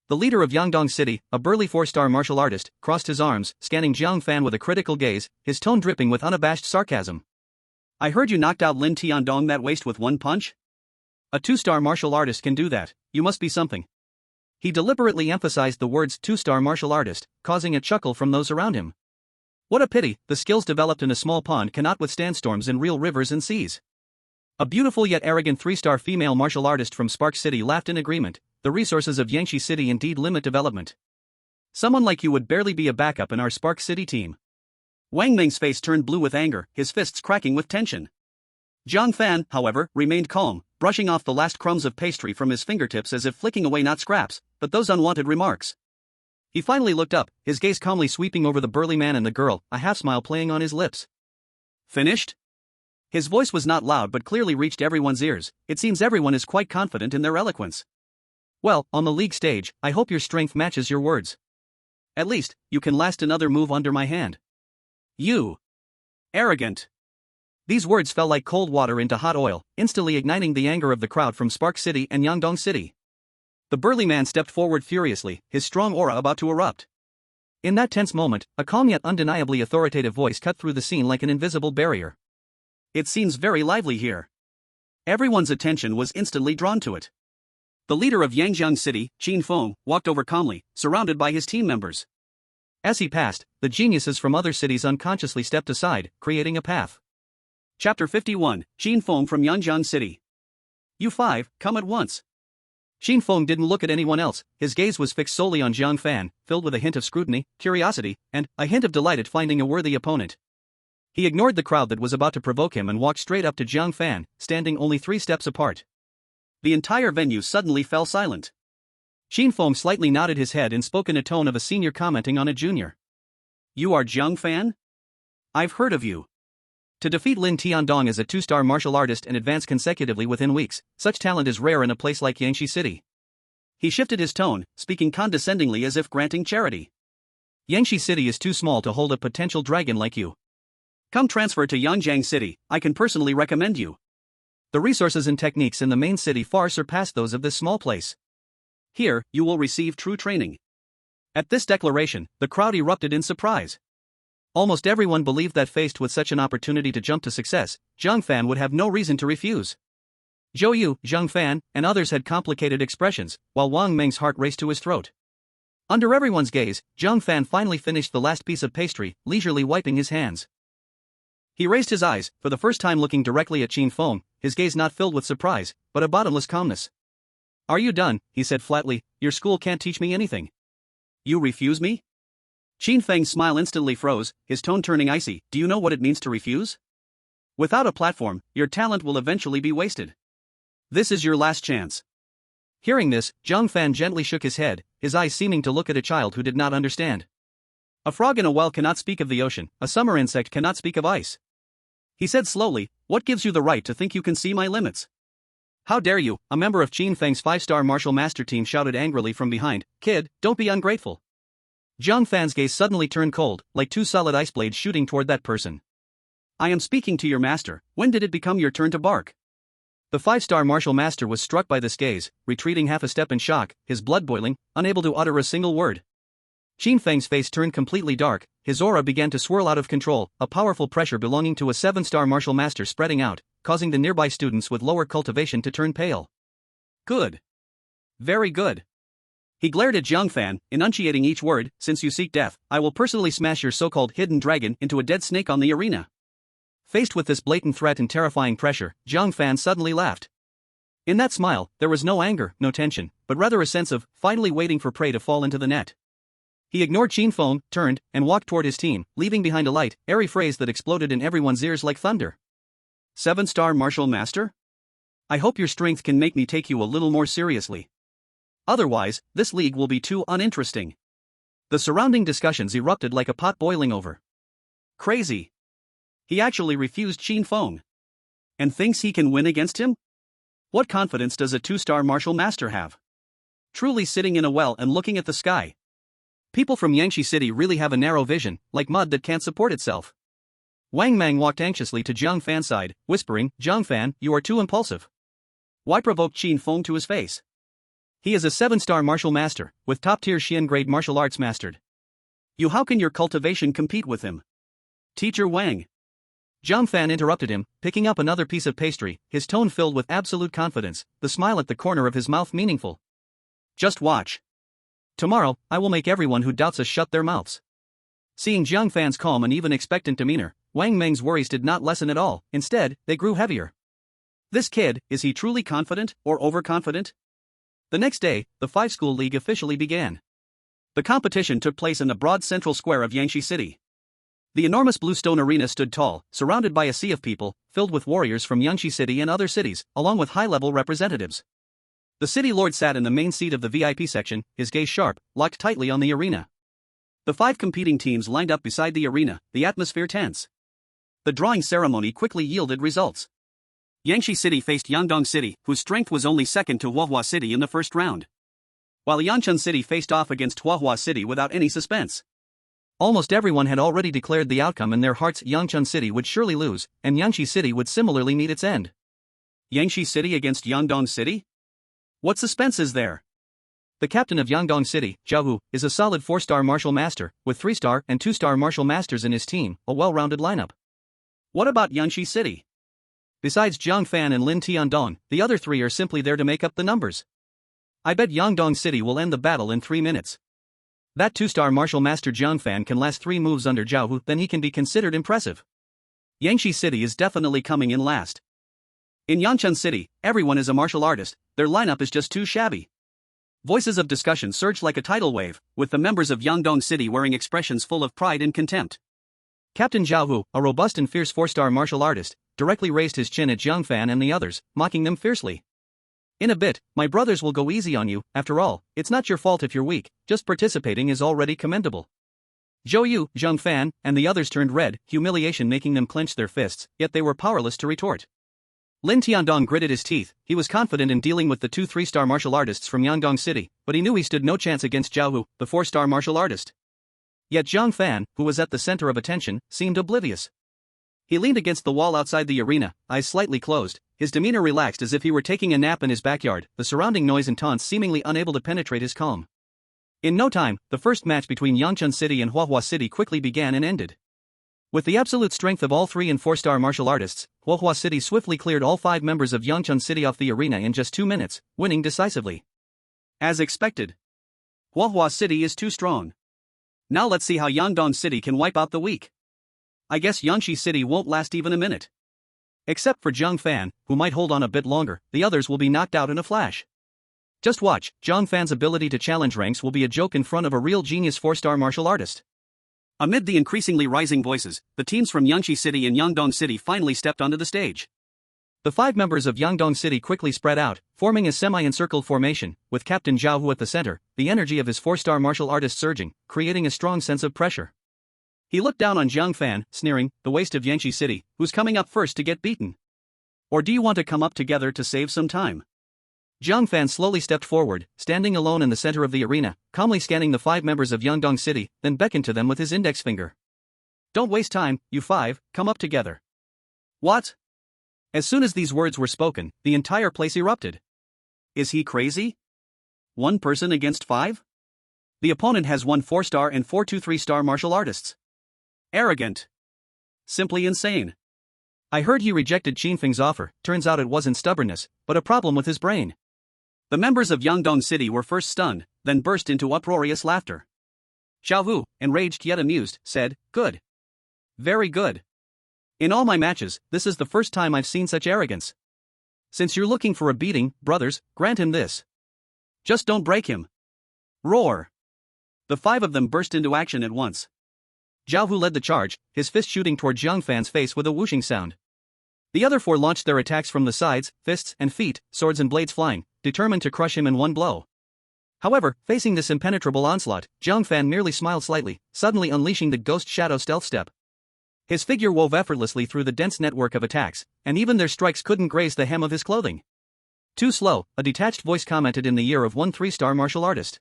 The leader of Yangdong City, a burly 4-star martial artist, crossed his arms, scanning Jiang Fan with a critical gaze, his tone dripping with unabashed sarcasm. I heard you knocked out Lin Tiandong that waist with 1 punch? A 2-star martial artist can do that, you must be something. He deliberately emphasized the words 2-star martial artist, causing a chuckle from those around him. What a pity, the skills developed in a small pond cannot withstand storms in real rivers and seas. A beautiful yet arrogant 3-star female martial artist from Spark City laughed in agreement. The resources of Yangshi City indeed limit development. Someone like you would barely be a backup in our Spark City team. Wang Ming's face turned blue with anger, his fists cracking with tension. Jiang Fan, however, remained calm, brushing off the last crumbs of pastry from his fingertips as if flicking away not scraps, but those unwanted remarks. He finally looked up, his gaze calmly sweeping over the burly man and the girl, a half-smile playing on his lips. Finished? His voice was not loud but clearly reached everyone's ears. It seems everyone is quite confident in their eloquence. Well, on the league stage, I hope your strength matches your words. At least, you can last another move under my hand. You. Arrogant. These words fell like cold water into hot oil, instantly igniting the anger of the crowd from Spark City and Yangdong City. The burly man stepped forward furiously, his strong aura about to erupt. In that tense moment, a calm yet undeniably authoritative voice cut through the scene like an invisible barrier. It seems very lively here. Everyone's attention was instantly drawn to it. The leader of Yangjiang City, Qin Feng, walked over calmly, surrounded by his team members. As he passed, the geniuses from other cities unconsciously stepped aside, creating a path. Chapter 51, Qin Feng from Yangjiang City. You 5, come at once. Qin Feng didn't look at anyone else, his gaze was fixed solely on Jiang Fan, filled with a hint of scrutiny, curiosity, and a hint of delight at finding a worthy opponent. He ignored the crowd that was about to provoke him and walked straight up to Jiang Fan, standing only 3 steps apart. The entire venue suddenly fell silent. Qin Feng slightly nodded his head and spoke in a tone of a senior commenting on a junior. You are Jiang Fan? I've heard of you. To defeat Lin Tiandong as a 2-star martial artist and advance consecutively within weeks, such talent is rare in a place like Yangshi City. He shifted his tone, speaking condescendingly as if granting charity. Yangshi City is too small to hold a potential dragon like you. Come transfer to Yangjiang City, I can personally recommend you. The resources and techniques in the main city far surpass those of this small place. Here, you will receive true training. At this declaration, the crowd erupted in surprise. Almost everyone believed that faced with such an opportunity to jump to success, Jiang Fan would have no reason to refuse. Zhou Yu, Jiang Fan, and others had complicated expressions, while Wang Ming's heart raced to his throat. Under everyone's gaze, Jiang Fan finally finished the last piece of pastry, leisurely wiping his hands. He raised his eyes, for the first time looking directly at Qin Feng, his gaze not filled with surprise, but a bottomless calmness. Are you done? He said flatly, your school can't teach me anything. You refuse me? Qin Feng's smile instantly froze, his tone turning icy. Do you know what it means to refuse? Without a platform, your talent will eventually be wasted. This is your last chance. Hearing this, Jiang Fan gently shook his head, his eyes seeming to look at a child who did not understand. A frog in a well cannot speak of the ocean, a summer insect cannot speak of ice. He said slowly, what gives you the right to think you can see my limits? How dare you, a member of Qin Feng's 5-star martial master team shouted angrily from behind, kid, don't be ungrateful. Jiang Fan's gaze suddenly turned cold, like 2 solid ice blades shooting toward that person. I am speaking to your master, when did it become your turn to bark? The 5-star martial master was struck by this gaze, retreating half a step in shock, his blood boiling, unable to utter a single word. Qin Feng's face turned completely dark, his aura began to swirl out of control, a powerful pressure belonging to a 7-star martial master spreading out, causing the nearby students with lower cultivation to turn pale. Good. Very good. He glared at Jiang Fan, enunciating each word, since you seek death, I will personally smash your so-called hidden dragon into a dead snake on the arena. Faced with this blatant threat and terrifying pressure, Jiang Fan suddenly laughed. In that smile, there was no anger, no tension, but rather a sense of, finally waiting for prey to fall into the net. He ignored Qin Feng, turned, and walked toward his team, leaving behind a light, airy phrase that exploded in everyone's ears like thunder. 7-star martial master? I hope your strength can make me take you a little more seriously. Otherwise, this league will be too uninteresting. The surrounding discussions erupted like a pot boiling over. Crazy. He actually refused Qin Feng. And thinks he can win against him? What confidence does a 2-star martial master have? Truly sitting in a well and looking at the sky. People from Yangshi City really have a narrow vision, like mud that can't support itself. Wang Mang walked anxiously to Jiang Fan's side, whispering, Jiang Fan, you are too impulsive. Why provoke Qin Feng to his face? He is a 7-star martial master, with top-tier Xian grade martial arts mastered. How can your cultivation compete with him? Teacher Wang. Jiang Fan interrupted him, picking up another piece of pastry, his tone filled with absolute confidence, the smile at the corner of his mouth meaningful. Just watch. Tomorrow, I will make everyone who doubts us shut their mouths. Seeing Jiang Fan's calm and even expectant demeanor, Wang Meng's worries did not lessen at all, instead, they grew heavier. This kid, is he truly confident or overconfident? The next day, the five-school league officially began. The competition took place in the broad central square of Yangshi City. The enormous blue stone arena stood tall, surrounded by a sea of people, filled with warriors from Yangshi City and other cities, along with high-level representatives. The city lord sat in the main seat of the VIP section, his gaze sharp, locked tightly on the arena. The five competing teams lined up beside the arena, the atmosphere tense. The drawing ceremony quickly yielded results. Yangshi City faced Yangdong City, whose strength was only second to Huahua City in the first round. While Yanchun City faced off against Huahua City without any suspense. Almost everyone had already declared the outcome in their hearts. Yangchun City would surely lose, and Yangshi City would similarly meet its end. Yangshi City against Yangdong City? What suspense is there? The captain of Yangdong City, Zhao Hu, is a solid 4-star martial master, with 3-star and 2-star martial masters in his team, a well-rounded lineup. What about Yangshi City? Besides Jiang Fan and Lin Tiandong, the other three are simply there to make up the numbers. I bet Yangdong City will end the battle in 3 minutes. That 2-star martial master Jiang Fan can last 3 moves under Zhao Hu, then he can be considered impressive. Yangshi City is definitely coming in last. In Yanchun City, everyone is a martial artist, their lineup is just too shabby. Voices of discussion surged like a tidal wave, with the members of Yangdong City wearing expressions full of pride and contempt. Captain Zhao Hu, a robust and fierce 4-star martial artist, directly raised his chin at Jiang Fan and the others, mocking them fiercely. In a bit, my brothers will go easy on you. After all, it's not your fault if you're weak, just participating is already commendable. Zhou Yu, Jiang Fan, and the others turned red, humiliation making them clench their fists, yet they were powerless to retort. Lin Tiandong gritted his teeth. He was confident in dealing with the 2 3-star martial artists from Yangdong City, but he knew he stood no chance against Zhao Hu, the 4-star martial artist. Yet Jiang Fan, who was at the center of attention, seemed oblivious. He leaned against the wall outside the arena, eyes slightly closed, his demeanor relaxed as if he were taking a nap in his backyard, the surrounding noise and taunts seemingly unable to penetrate his calm. In no time, the first match between Yangchun City and Huahua City quickly began and ended. With the absolute strength of all 3 and 4-star martial artists, Huahua City swiftly cleared all 5 members of Yangchun City off the arena in just 2 minutes, winning decisively. As expected. Huahua City is too strong. Now let's see how Yangdong City can wipe out the weak. I guess Yangshi City won't last even a minute. Except for Jiang Fan, who might hold on a bit longer, the others will be knocked out in a flash. Just watch, Jiang Fan's ability to challenge ranks will be a joke in front of a real genius 4-star martial artist. Amid the increasingly rising voices, the teams from Yangshi City and Yangdong City finally stepped onto the stage. The 5 members of Yangdong City quickly spread out, forming a semi-encircled formation, with Captain Zhao Hu at the center, the energy of his 4-star martial artist surging, creating a strong sense of pressure. He looked down on Jiang Fan, sneering, the waste of Yangshi City, who's coming up first to get beaten? Or do you want to come up together to save some time? Jiang Fan slowly stepped forward, standing alone in the center of the arena, calmly scanning the 5 members of Yangdong City, then beckoned to them with his index finger. Don't waste time, you 5, come up together. What? As soon as these words were spoken, the entire place erupted. Is he crazy? 1 person against 5? The opponent has 1 4-star and 4 2-3-star martial artists. Arrogant. Simply insane. I heard he rejected Qin Feng's offer. Turns out it wasn't stubbornness, but a problem with his brain. The members of Yangdong City were first stunned, then burst into uproarious laughter. Zhao Hu, enraged yet amused, said, "Good. Very good. In all my matches, this is the first time I've seen such arrogance. Since you're looking for a beating, brothers, grant him this. Just don't break him." Roar. The 5 of them burst into action at once. Zhao Hu led the charge, his fist shooting toward Jiang Fan's face with a whooshing sound. The other 4 launched their attacks from the sides, fists and feet, swords and blades flying, determined to crush him in one blow. However, facing this impenetrable onslaught, Jiang Fan merely smiled slightly, suddenly unleashing the Ghost Shadow stealth step. His figure wove effortlessly through the dense network of attacks, and even their strikes couldn't graze the hem of his clothing. Too slow, a detached voice commented in the ear of 1 3-star martial artist.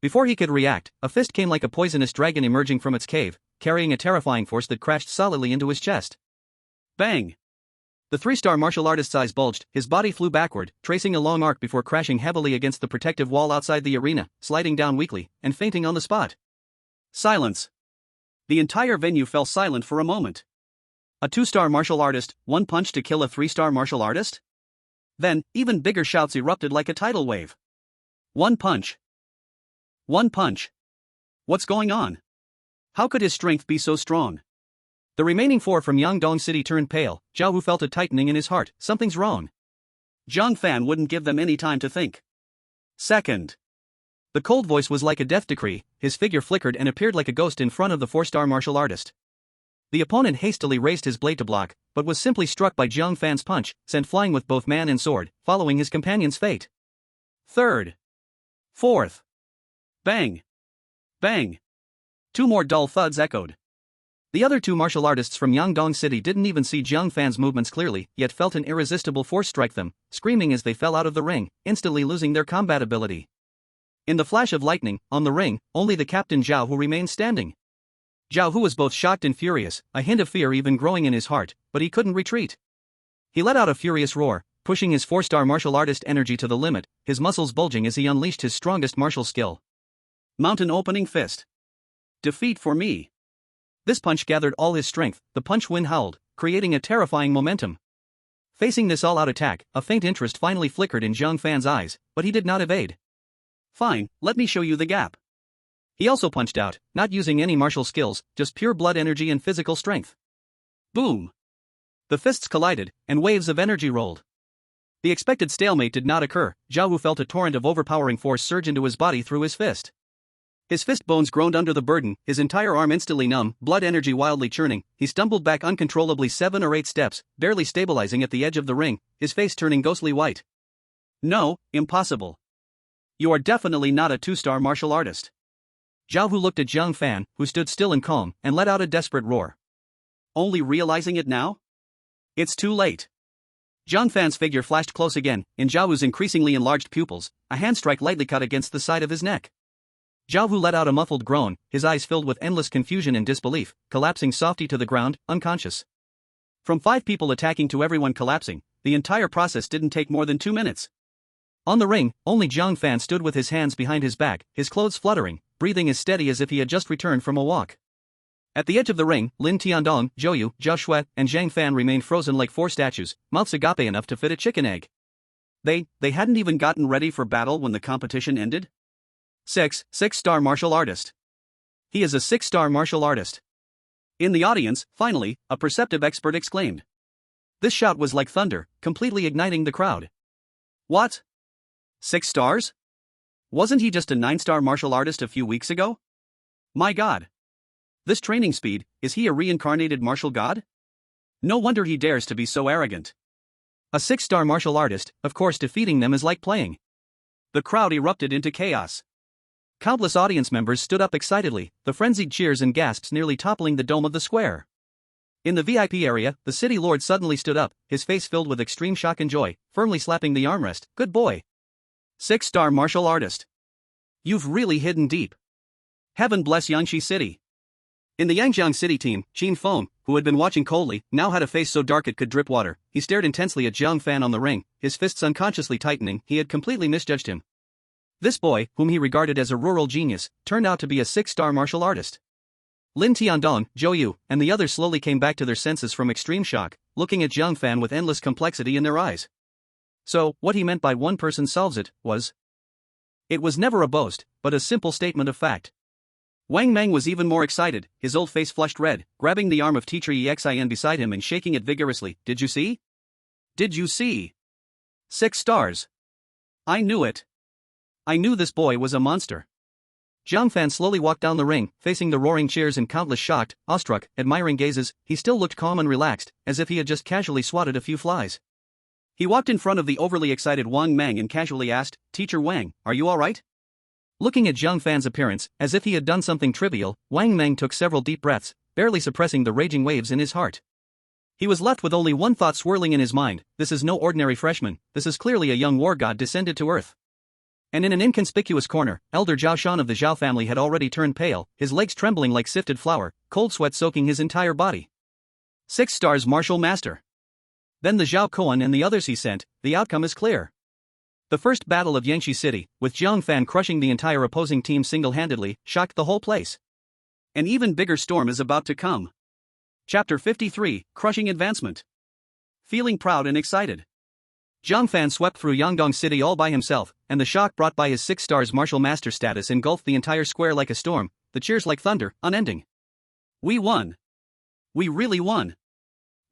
Before he could react, a fist came like a poisonous dragon emerging from its cave, carrying a terrifying force that crashed solidly into his chest. Bang! The 3-star martial artist's eyes bulged, his body flew backward, tracing a long arc before crashing heavily against the protective wall outside the arena, sliding down weakly, and fainting on the spot. Silence. The entire venue fell silent for a moment. A 2-star martial artist, 1 punch to kill a 3-star martial artist? Then, even bigger shouts erupted like a tidal wave. 1 punch. 1 punch. What's going on? How could his strength be so strong? The remaining 4 from Yangdong City turned pale. Zhao Hu felt a tightening in his heart. Something's wrong. Jiang Fan wouldn't give them any time to think. Second. The cold voice was like a death decree. His figure flickered and appeared like a ghost in front of the 4-star martial artist. The opponent hastily raised his blade to block, but was simply struck by Jiang Fan's punch, sent flying with both man and sword, following his companion's fate. Third. Fourth. Bang. Bang. 2 more dull thuds echoed. The other 2 martial artists from Yangdong City didn't even see Jiang Fan's movements clearly, yet felt an irresistible force strike them, screaming as they fell out of the ring, instantly losing their combat ability. In the flash of lightning, on the ring, only the captain Zhao Hu remained standing. Zhao Hu was both shocked and furious, a hint of fear even growing in his heart, but he couldn't retreat. He let out a furious roar, pushing his 4-star martial artist energy to the limit, his muscles bulging as he unleashed his strongest martial skill. Mountain opening fist. Defeat for me. This punch gathered all his strength, the punch wind howled, creating a terrifying momentum. Facing this all-out attack, a faint interest finally flickered in Jiang Fan's eyes, but he did not evade. Fine, let me show you the gap. He also punched out, not using any martial skills, just pure blood energy and physical strength. Boom! The fists collided, and waves of energy rolled. The expected stalemate did not occur. Zhao Hu felt a torrent of overpowering force surge into his body through his fist. His fist bones groaned under the burden, his entire arm instantly numb, blood energy wildly churning. He stumbled back uncontrollably 7 or 8 steps, barely stabilizing at the edge of the ring, his face turning ghostly white. No, impossible. You are definitely not a 2-star martial artist. Zhao Hu looked at Jiang Fan, who stood still and calm, and let out a desperate roar. Only realizing it now? It's too late. Jiang Fan's figure flashed close again, in Zhao Hu's increasingly enlarged pupils, a hand strike lightly cut against the side of his neck. Zhao Hu let out a muffled groan, his eyes filled with endless confusion and disbelief, collapsing softly to the ground, unconscious. From 5 people attacking to everyone collapsing, the entire process didn't take more than 2 minutes. On the ring, only Jiang Fan stood with his hands behind his back, his clothes fluttering, breathing as steady as if he had just returned from a walk. At the edge of the ring, Lin Tiandong, Zhou Yu, Zhao Shui, and Jiang Fan remained frozen like 4 statues, mouths agape enough to fit a chicken egg. They hadn't even gotten ready for battle when the competition ended? 6-star martial artist. He is a 6-star martial artist. In the audience, finally, a perceptive expert exclaimed. This shout was like thunder, completely igniting the crowd. What? 6 stars? Wasn't he just a 9-star martial artist a few weeks ago? My god. This training speed, is he a reincarnated martial god? No wonder he dares to be so arrogant. A 6-star martial artist, of course defeating them is like playing. The crowd erupted into chaos. Countless audience members stood up excitedly, the frenzied cheers and gasps nearly toppling the dome of the square. In the VIP area, the city lord suddenly stood up, his face filled with extreme shock and joy, firmly slapping the armrest. Good boy. 6-star martial artist. You've really hidden deep. Heaven bless Yangshi City. In the Yangjiang City team, Jiang Fan, who had been watching coldly, now had a face so dark it could drip water. He stared intensely at Jiang Fan on the ring, his fists unconsciously tightening. He had completely misjudged him. This boy, whom he regarded as a rural genius, turned out to be a 6-star martial artist. Lin Tiandong, Zhou Yu, and the others slowly came back to their senses from extreme shock, looking at Jiang Fan with endless complexity in their eyes. So, what he meant by one person solves it, was... It was never a boast, but a simple statement of fact. Wang Meng was even more excited, his old face flushed red, grabbing the arm of teacher Xin beside him and shaking it vigorously. Did you see? Did you see? 6 stars. I knew it. I knew this boy was a monster. Jiang Fan slowly walked down the ring, facing the roaring cheers and countless shocked, awestruck, admiring gazes. He still looked calm and relaxed, as if he had just casually swatted a few flies. He walked in front of the overly excited Wang Meng and casually asked, Teacher Wang, are you alright? Looking at Jiang Fan's appearance, as if he had done something trivial, Wang Meng took several deep breaths, barely suppressing the raging waves in his heart. He was left with only one thought swirling in his mind: this is no ordinary freshman, this is clearly a young war god descended to earth. And in an inconspicuous corner, Elder Zhao Shan of the Zhao family had already turned pale, his legs trembling like sifted flour, cold sweat soaking his entire body. 6 stars martial master. Then the Zhao Koan and the others he sent, the outcome is clear. The first battle of Yangshi City, with Jiang Fan crushing the entire opposing team single-handedly, shocked the whole place. An even bigger storm is about to come. Chapter 53, Crushing Advancement. Feeling proud and excited, Jiang Fan swept through Yangdong City all by himself, and the shock brought by his 6 stars martial master status engulfed the entire square like a storm, the cheers like thunder, unending. We won. We really won.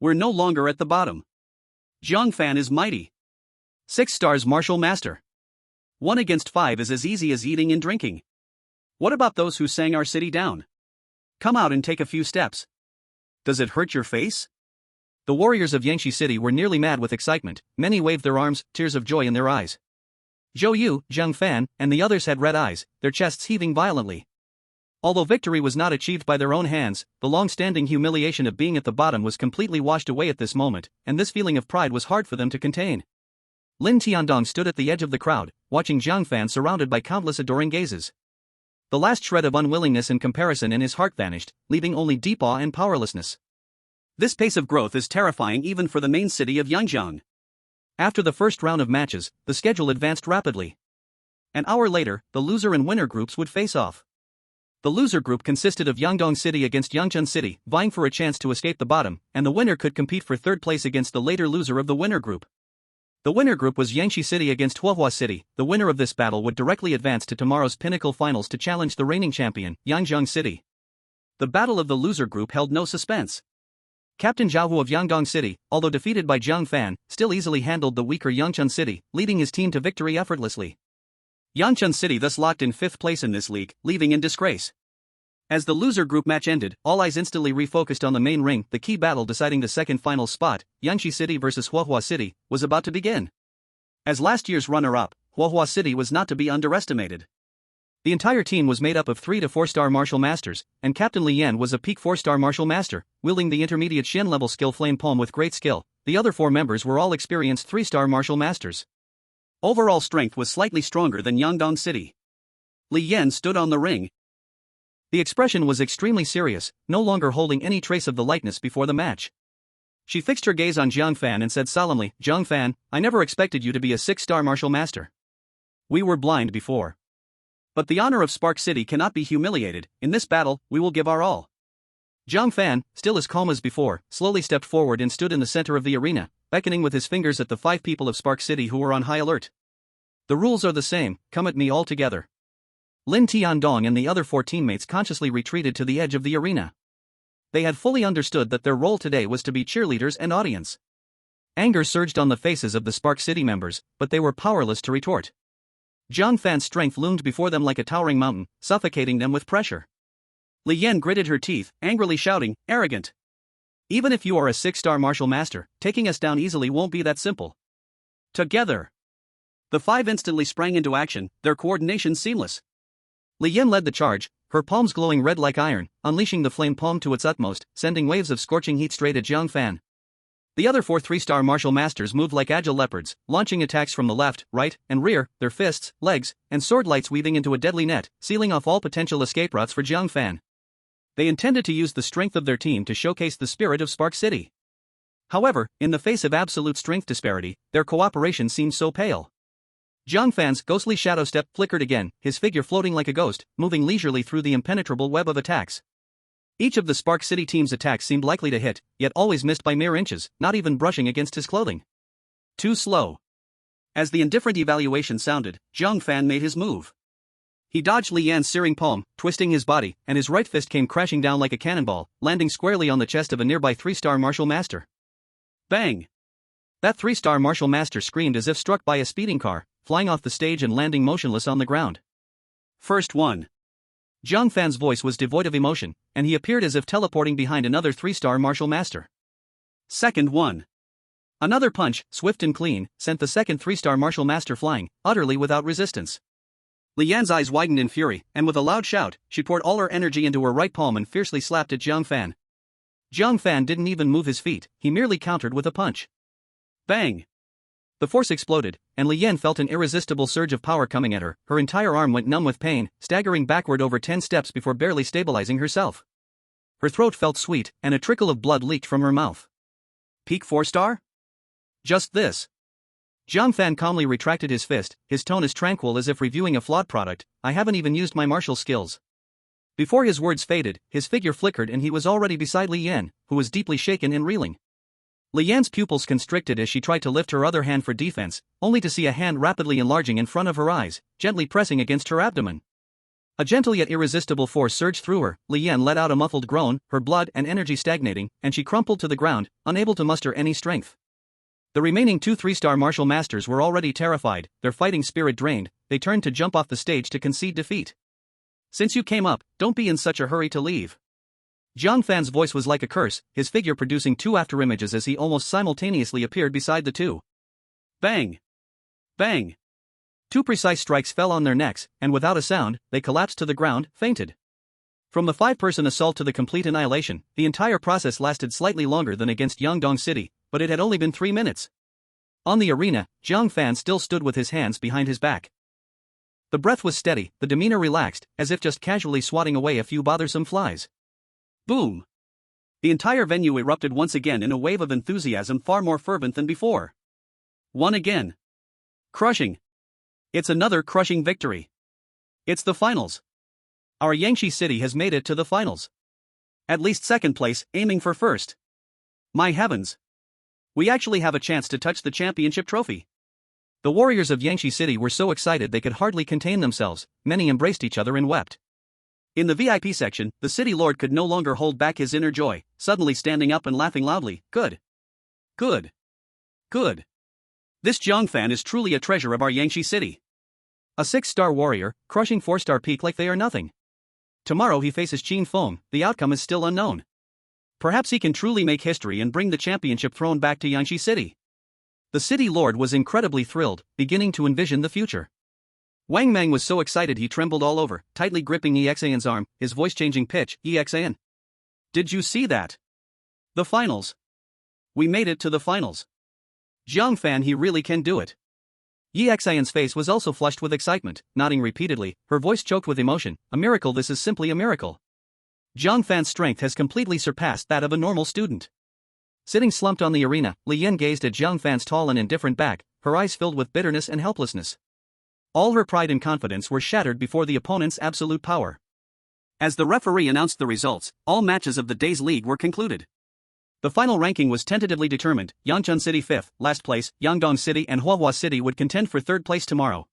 We're no longer at the bottom. Jiang Fan is mighty. 6 stars martial master. 1 against 5 is as easy as eating and drinking. What about those who sang our city down? Come out and take a few steps. Does it hurt your face? The warriors of Yangshi City were nearly mad with excitement. Many waved their arms, tears of joy in their eyes. Zhou Yu, Jiang Fan, and the others had red eyes, their chests heaving violently. Although victory was not achieved by their own hands, the long-standing humiliation of being at the bottom was completely washed away at this moment, and this feeling of pride was hard for them to contain. Lin Tiandong stood at the edge of the crowd, watching Jiang Fan surrounded by countless adoring gazes. The last shred of unwillingness and comparison in his heart vanished, leaving only deep awe and powerlessness. This pace of growth is terrifying even for the main city of Yangjiang. After the first round of matches, the schedule advanced rapidly. An hour later, the loser and winner groups would face off. The loser group consisted of Yangdong City against Yangchun City, vying for a chance to escape the bottom, and the winner could compete for third place against the later loser of the winner group. The winner group was Yangshi City against Huohua City. The winner of this battle would directly advance to tomorrow's pinnacle finals to challenge the reigning champion, Yangjiang City. The battle of the loser group held no suspense. Captain Zhao Hu of Yangdong City, although defeated by Jiang Fan, still easily handled the weaker Yangchun City, leading his team to victory effortlessly. Yangchun City thus locked in 5th place in this league, leaving in disgrace. As the loser group match ended, all eyes instantly refocused on the main ring. The key battle deciding the second final spot, Yangshi City versus Huohua City, was about to begin. As last year's runner-up, Huohua City was not to be underestimated. The entire team was made up of 3 to 4-star martial masters, and Captain Li Yan was a peak 4-star martial master, wielding the intermediate Shin-level skill Flame Palm with great skill. The other 4 members were all experienced 3-star martial masters. Overall strength was slightly stronger than Yangdong City. Li Yan stood on the ring. The expression was extremely serious, no longer holding any trace of the lightness before the match. She fixed her gaze on Jiang Fan and said solemnly, "Jiang Fan, I never expected you to be a 6-star martial master. We were blind before. But the honor of Spark City cannot be humiliated. In this battle, we will give our all." Jiang Fan, still as calm as before, slowly stepped forward and stood in the center of the arena, beckoning with his fingers at the 5 people of Spark City who were on high alert. "The rules are the same, come at me all together." Lin Tiandong and the other 4 teammates consciously retreated to the edge of the arena. They had fully understood that their role today was to be cheerleaders and audience. Anger surged on the faces of the Spark City members, but they were powerless to retort. Jiang Fan's strength loomed before them like a towering mountain, suffocating them with pressure. Li Yan gritted her teeth, angrily shouting, "Arrogant! Even if you are a 6-star martial master, taking us down easily won't be that simple." Together! The 5 instantly sprang into action, their coordination seamless. Li Yan led the charge, her palms glowing red like iron, unleashing the flame palm to its utmost, sending waves of scorching heat straight at Jiang Fan. The other 4 3-star martial masters moved like agile leopards, launching attacks from the left, right, and rear, their fists, legs, and sword lights weaving into a deadly net, sealing off all potential escape routes for Jiang Fan. They intended to use the strength of their team to showcase the spirit of Spark City. However, in the face of absolute strength disparity, their cooperation seemed so pale. Jiang Fan's ghostly shadow step flickered again, his figure floating like a ghost, moving leisurely through the impenetrable web of attacks. Each of the Spark City team's attacks seemed likely to hit, yet always missed by mere inches, not even brushing against his clothing. Too slow. As the indifferent evaluation sounded, Jiang Fan made his move. He dodged Li Yan's searing palm, twisting his body, and his right fist came crashing down like a cannonball, landing squarely on the chest of a nearby 3-star martial master. Bang! That 3-star martial master screamed as if struck by a speeding car, flying off the stage and landing motionless on the ground. First one. Jiang Fan's voice was devoid of emotion, and he appeared as if teleporting behind another 3-star martial master. Second one. Another punch, swift and clean, sent the second 3-star martial master flying, utterly without resistance. Li Yan's eyes widened in fury, and with a loud shout, she poured all her energy into her right palm and fiercely slapped at Jiang Fan. Jiang Fan didn't even move his feet, he merely countered with a punch. Bang! The force exploded, and Li Yan felt an irresistible surge of power coming at her. Her entire arm went numb with pain, staggering backward over 10 steps before barely stabilizing herself. Her throat felt sweet, and a trickle of blood leaked from her mouth. Peak 4-star? Just this. Jiang Fan calmly retracted his fist, his tone as tranquil as if reviewing a flawed product. "I haven't even used my martial skills." Before his words faded, his figure flickered and he was already beside Li Yan, who was deeply shaken and reeling. Li Yan's pupils constricted as she tried to lift her other hand for defense, only to see a hand rapidly enlarging in front of her eyes, gently pressing against her abdomen. A gentle yet irresistible force surged through her. Li Yan let out a muffled groan, her blood and energy stagnating, and she crumpled to the ground, unable to muster any strength. The remaining 2 3-star martial masters were already terrified, their fighting spirit drained. They turned to jump off the stage to concede defeat. Since you came up, don't be in such a hurry to leave. Jiang Fan's voice was like a curse, his figure producing 2 afterimages as he almost simultaneously appeared beside the 2. Bang! Bang! 2 precise strikes fell on their necks, and without a sound, they collapsed to the ground, fainted. From the 5-person assault to the complete annihilation, the entire process lasted slightly longer than against Yangdong City, but it had only been 3 minutes. On the arena, Jiang Fan still stood with his hands behind his back. The breath was steady, the demeanor relaxed, as if just casually swatting away a few bothersome flies. Boom! The entire venue erupted once again in a wave of enthusiasm far more fervent than before. Won again. Crushing. It's another crushing victory. It's the finals. Our Yangshi city has made it to the finals. At least second place, aiming for first. My heavens! We actually have a chance to touch the championship trophy. The warriors of Yangshi City were so excited they could hardly contain themselves, many embraced each other and wept. In the VIP section, the city lord could no longer hold back his inner joy, suddenly standing up and laughing loudly. Good. Good. Good. This Jiang Fan is truly a treasure of our Yangshi City. A 6-star warrior, crushing 4-star peak like they are nothing. Tomorrow he faces Qin Feng, the outcome is still unknown. Perhaps he can truly make history and bring the championship throne back to Yangshi City. The city lord was incredibly thrilled, beginning to envision the future. Wang Mang was so excited he trembled all over, tightly gripping Exan's arm, his voice changing pitch. Exan. Did you see that? The finals. We made it to the finals. Jiang Fan, he really can do it. Exan's face was also flushed with excitement, nodding repeatedly, her voice choked with emotion. A miracle, this is simply a miracle. Jiang Fan's strength has completely surpassed that of a normal student. Sitting slumped on the arena, Li Yan gazed at Jiang Fan's tall and indifferent back, her eyes filled with bitterness and helplessness. All her pride and confidence were shattered before the opponent's absolute power. As the referee announced the results, all matches of the day's league were concluded. The final ranking was tentatively determined. Yangchun City 5th, last place, Yangdong City and Huahua City would contend for 3rd place tomorrow.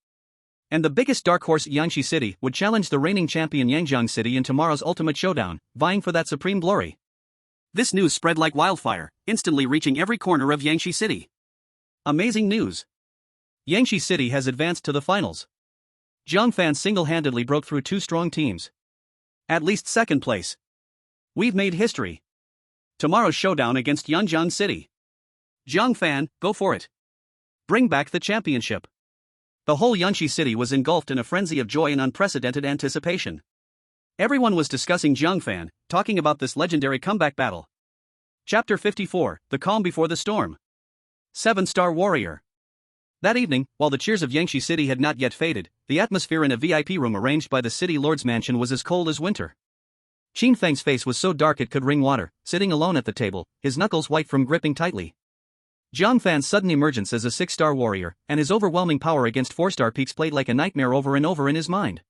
And the biggest dark horse, Yangshi City, would challenge the reigning champion Yangjiang City in tomorrow's ultimate showdown, vying for that supreme glory. This news spread like wildfire, instantly reaching every corner of Yangshi City. Amazing news! Yangshi City has advanced to the finals. Jiang Fan single-handedly broke through 2 strong teams. At least 2nd place. We've made history. Tomorrow's showdown against Yangjiang City. Jiang Fan, go for it. Bring back the championship. The whole Yangshi City was engulfed in a frenzy of joy and unprecedented anticipation. Everyone was discussing Jiang Fan, talking about this legendary comeback battle. Chapter 54, The Calm Before the Storm. 7-star warrior. That evening, while the cheers of Yangshi City had not yet faded, the atmosphere in a VIP room arranged by the city lord's mansion was as cold as winter. Qin Feng's face was so dark it could wring water, sitting alone at the table, his knuckles white from gripping tightly. Jiang Fan's sudden emergence as a 6-star warrior, and his overwhelming power against 4-star peaks played like a nightmare over and over in his mind.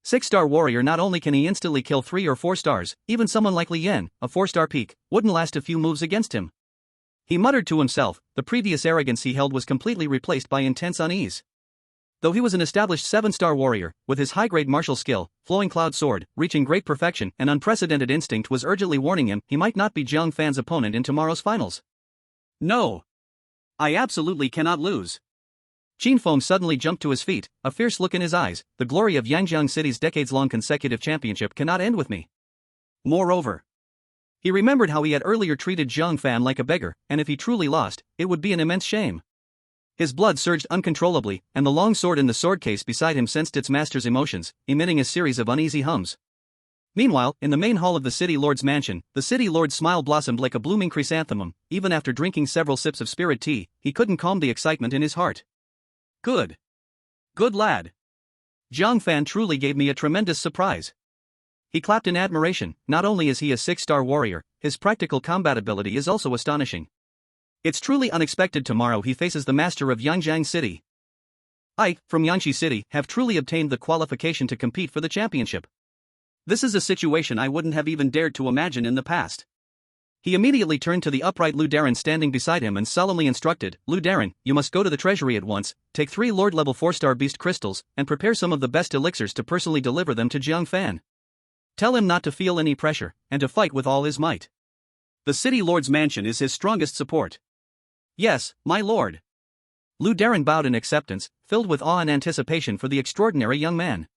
6-star warrior, not only can he instantly kill 3 or 4 stars, even someone like Li Yan, a 4-star peak, wouldn't last a few moves against him. He muttered to himself, the previous arrogance he held was completely replaced by intense unease. Though he was an established 7-star warrior, with his high-grade martial skill, flowing cloud sword, reaching great perfection, and unprecedented instinct was urgently warning him he might not be Jiang Fan's opponent in tomorrow's finals. No. I absolutely cannot lose. Qin Feng suddenly jumped to his feet, a fierce look in his eyes. The glory of Yangjiang City's decades-long consecutive championship cannot end with me. Moreover, he remembered how he had earlier treated Jiang Fan like a beggar, and if he truly lost, it would be an immense shame. His blood surged uncontrollably, and the long sword in the sword case beside him sensed its master's emotions, emitting a series of uneasy hums. Meanwhile, in the main hall of the city lord's mansion, the city lord's smile blossomed like a blooming chrysanthemum. Even after drinking several sips of spirit tea, he couldn't calm the excitement in his heart. Good. Good lad. Jiang Fan truly gave me a tremendous surprise. He clapped in admiration. Not only is he a 6-star warrior, his practical combat ability is also astonishing. It's truly unexpected. Tomorrow he faces the master of Yangjiang City. I, from Yangshi City, have truly obtained the qualification to compete for the championship. This is a situation I wouldn't have even dared to imagine in the past. He immediately turned to the upright Lu Daran standing beside him and solemnly instructed, Lu Daran, you must go to the treasury at once, take 3 Lord-level 4-star beast crystals, and prepare some of the best elixirs to personally deliver them to Jiang Fan. Tell him not to feel any pressure, and to fight with all his might. The city lord's mansion is his strongest support. Yes, my lord. Lu Daran bowed in acceptance, filled with awe and anticipation for the extraordinary young man.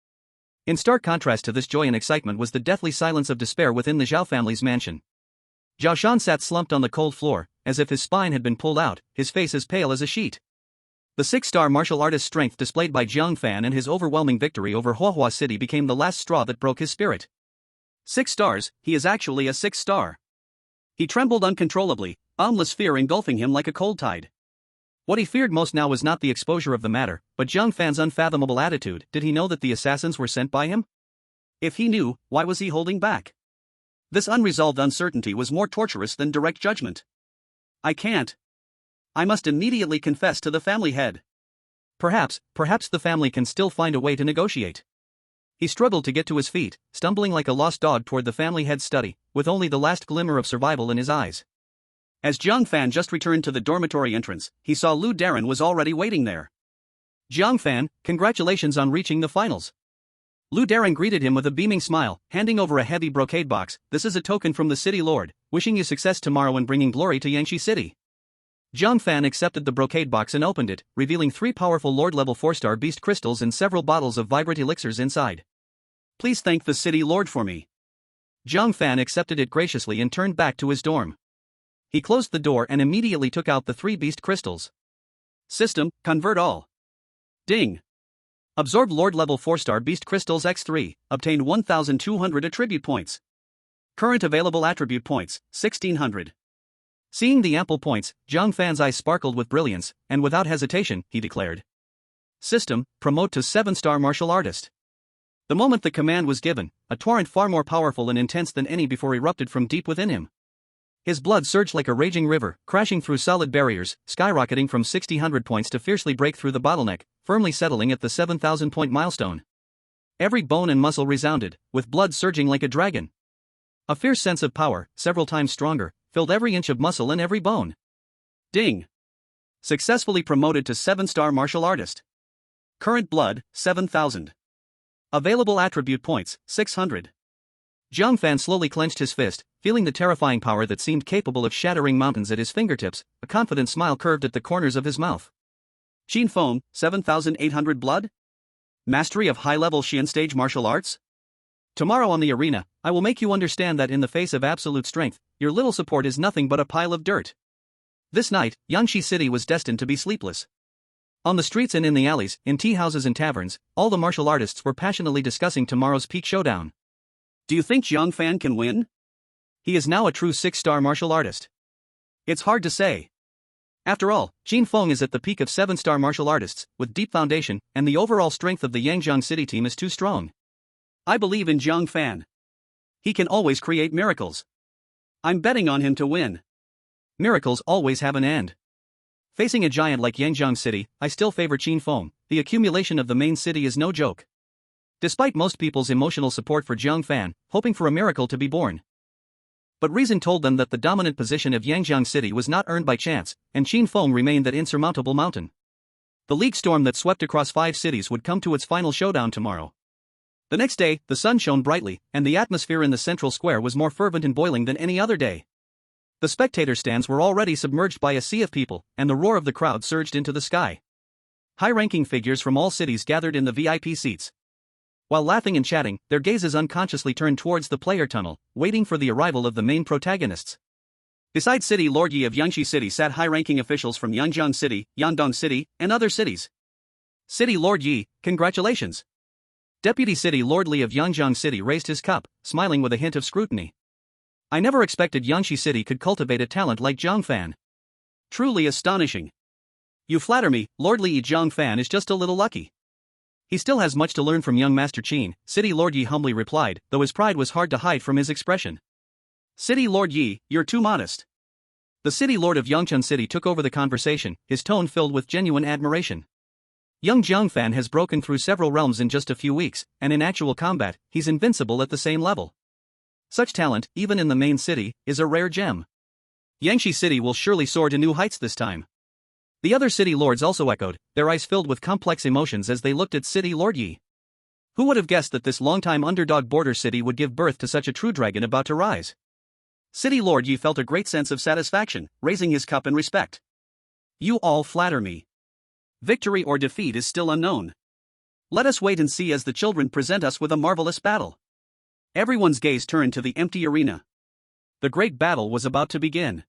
In stark contrast to this joy and excitement was the deathly silence of despair within the Zhao family's mansion. Zhao Shan sat slumped on the cold floor, as if his spine had been pulled out, his face as pale as a sheet. The 6-star martial artist's strength displayed by Jiang Fan and his overwhelming victory over Huahua City became the last straw that broke his spirit. 6 stars, he is actually a 6-star. He trembled uncontrollably, boundless fear engulfing him like a cold tide. What he feared most now was not the exposure of the matter, but Jiang Fan's unfathomable attitude. Did he know that the assassins were sent by him? If he knew, why was he holding back? This unresolved uncertainty was more torturous than direct judgment. I can't. I must immediately confess to the family head. Perhaps the family can still find a way to negotiate. He struggled to get to his feet, stumbling like a lost dog toward the family head's study, with only the last glimmer of survival in his eyes. As Jiang Fan just returned to the dormitory entrance, he saw Lu Daran was already waiting there. Jiang Fan, congratulations on reaching the finals. Lu Daran greeted him with a beaming smile, handing over a heavy brocade box. This is a token from the city lord, wishing you success tomorrow in bringing glory to Yangshi City. Jiang Fan accepted the brocade box and opened it, revealing 3 powerful Lord-level 4-star beast crystals and several bottles of vibrant elixirs inside. Please thank the city lord for me. Jiang Fan accepted it graciously and turned back to his dorm. He closed the door and immediately took out the 3 beast crystals. System, convert all. Ding. Absorb Lord-level 4-star beast crystals X3, obtain 1,200 attribute points. Current available attribute points, 1,600. Seeing the ample points, Jiang Fan's eyes sparkled with brilliance, and without hesitation, he declared. System, promote to 7-star martial artist. The moment the command was given, a torrent far more powerful and intense than any before erupted from deep within him. His blood surged like a raging river, crashing through solid barriers, skyrocketing from 6,000 points to fiercely break through the bottleneck, firmly settling at the 7,000-point milestone. Every bone and muscle resounded, with blood surging like a dragon. A fierce sense of power, several times stronger, filled every inch of muscle and every bone. Ding! Successfully promoted to 7-star martial artist. Current blood, 7,000. Available attribute points, 600. Jiang Fan slowly clenched his fist, feeling the terrifying power that seemed capable of shattering mountains at his fingertips. A confident smile curved at the corners of his mouth. Qin Feng, 7,800 blood? Mastery of high-level Xian stage martial arts? Tomorrow on the arena, I will make you understand that in the face of absolute strength, your little support is nothing but a pile of dirt. This night, Yangshi City was destined to be sleepless. On the streets and in the alleys, in tea houses and taverns, all the martial artists were passionately discussing tomorrow's peak showdown. Do you think Jiang Fan can win? He is now a true 6-star martial artist. It's hard to say. After all, Qin Feng is at the peak of 7-star martial artists, with deep foundation, and the overall strength of the Yangjiang City team is too strong. I believe in Jiang Fan. He can always create miracles. I'm betting on him to win. Miracles always have an end. Facing a giant like Yangjiang City, I still favor Qin Feng. The accumulation of the main city is no joke. Despite most people's emotional support for Jiang Fan, hoping for a miracle to be born. But reason told them that the dominant position of Yangjiang City was not earned by chance, and Qin Feng remained that insurmountable mountain. The league storm that swept across 5 cities would come to its final showdown tomorrow. The next day, the sun shone brightly, and the atmosphere in the central square was more fervent and boiling than any other day. The spectator stands were already submerged by a sea of people, and the roar of the crowd surged into the sky. High-ranking figures from all cities gathered in the VIP seats. While laughing and chatting, their gazes unconsciously turned towards the player tunnel, waiting for the arrival of the main protagonists. Beside City Lord Yi of Yangshi City sat high-ranking officials from Yangjiang City, Yangdong City, and other cities. City Lord Yi, congratulations. Deputy City Lord Li of Yangjiang City raised his cup, smiling with a hint of scrutiny. I never expected Yangshi City could cultivate a talent like Jiang Fan. Truly astonishing. You flatter me, Lord Li Jiang Fan is just a little lucky. He still has much to learn from young Master Qin, City Lord Yi humbly replied, though his pride was hard to hide from his expression. City Lord Yi, you're too modest. The City Lord of Yangchun City took over the conversation, his tone filled with genuine admiration. Young Jiang Fan has broken through several realms in just a few weeks, and in actual combat, he's invincible at the same level. Such talent, even in the main city, is a rare gem. Yangshi City will surely soar to new heights this time. The other city lords also echoed, their eyes filled with complex emotions as they looked at City Lord Yi. Who would have guessed that this longtime underdog border city would give birth to such a true dragon about to rise? City Lord Yi felt a great sense of satisfaction, raising his cup in respect. You all flatter me. Victory or defeat is still unknown. Let us wait and see as the children present us with a marvelous battle. Everyone's gaze turned to the empty arena. The great battle was about to begin.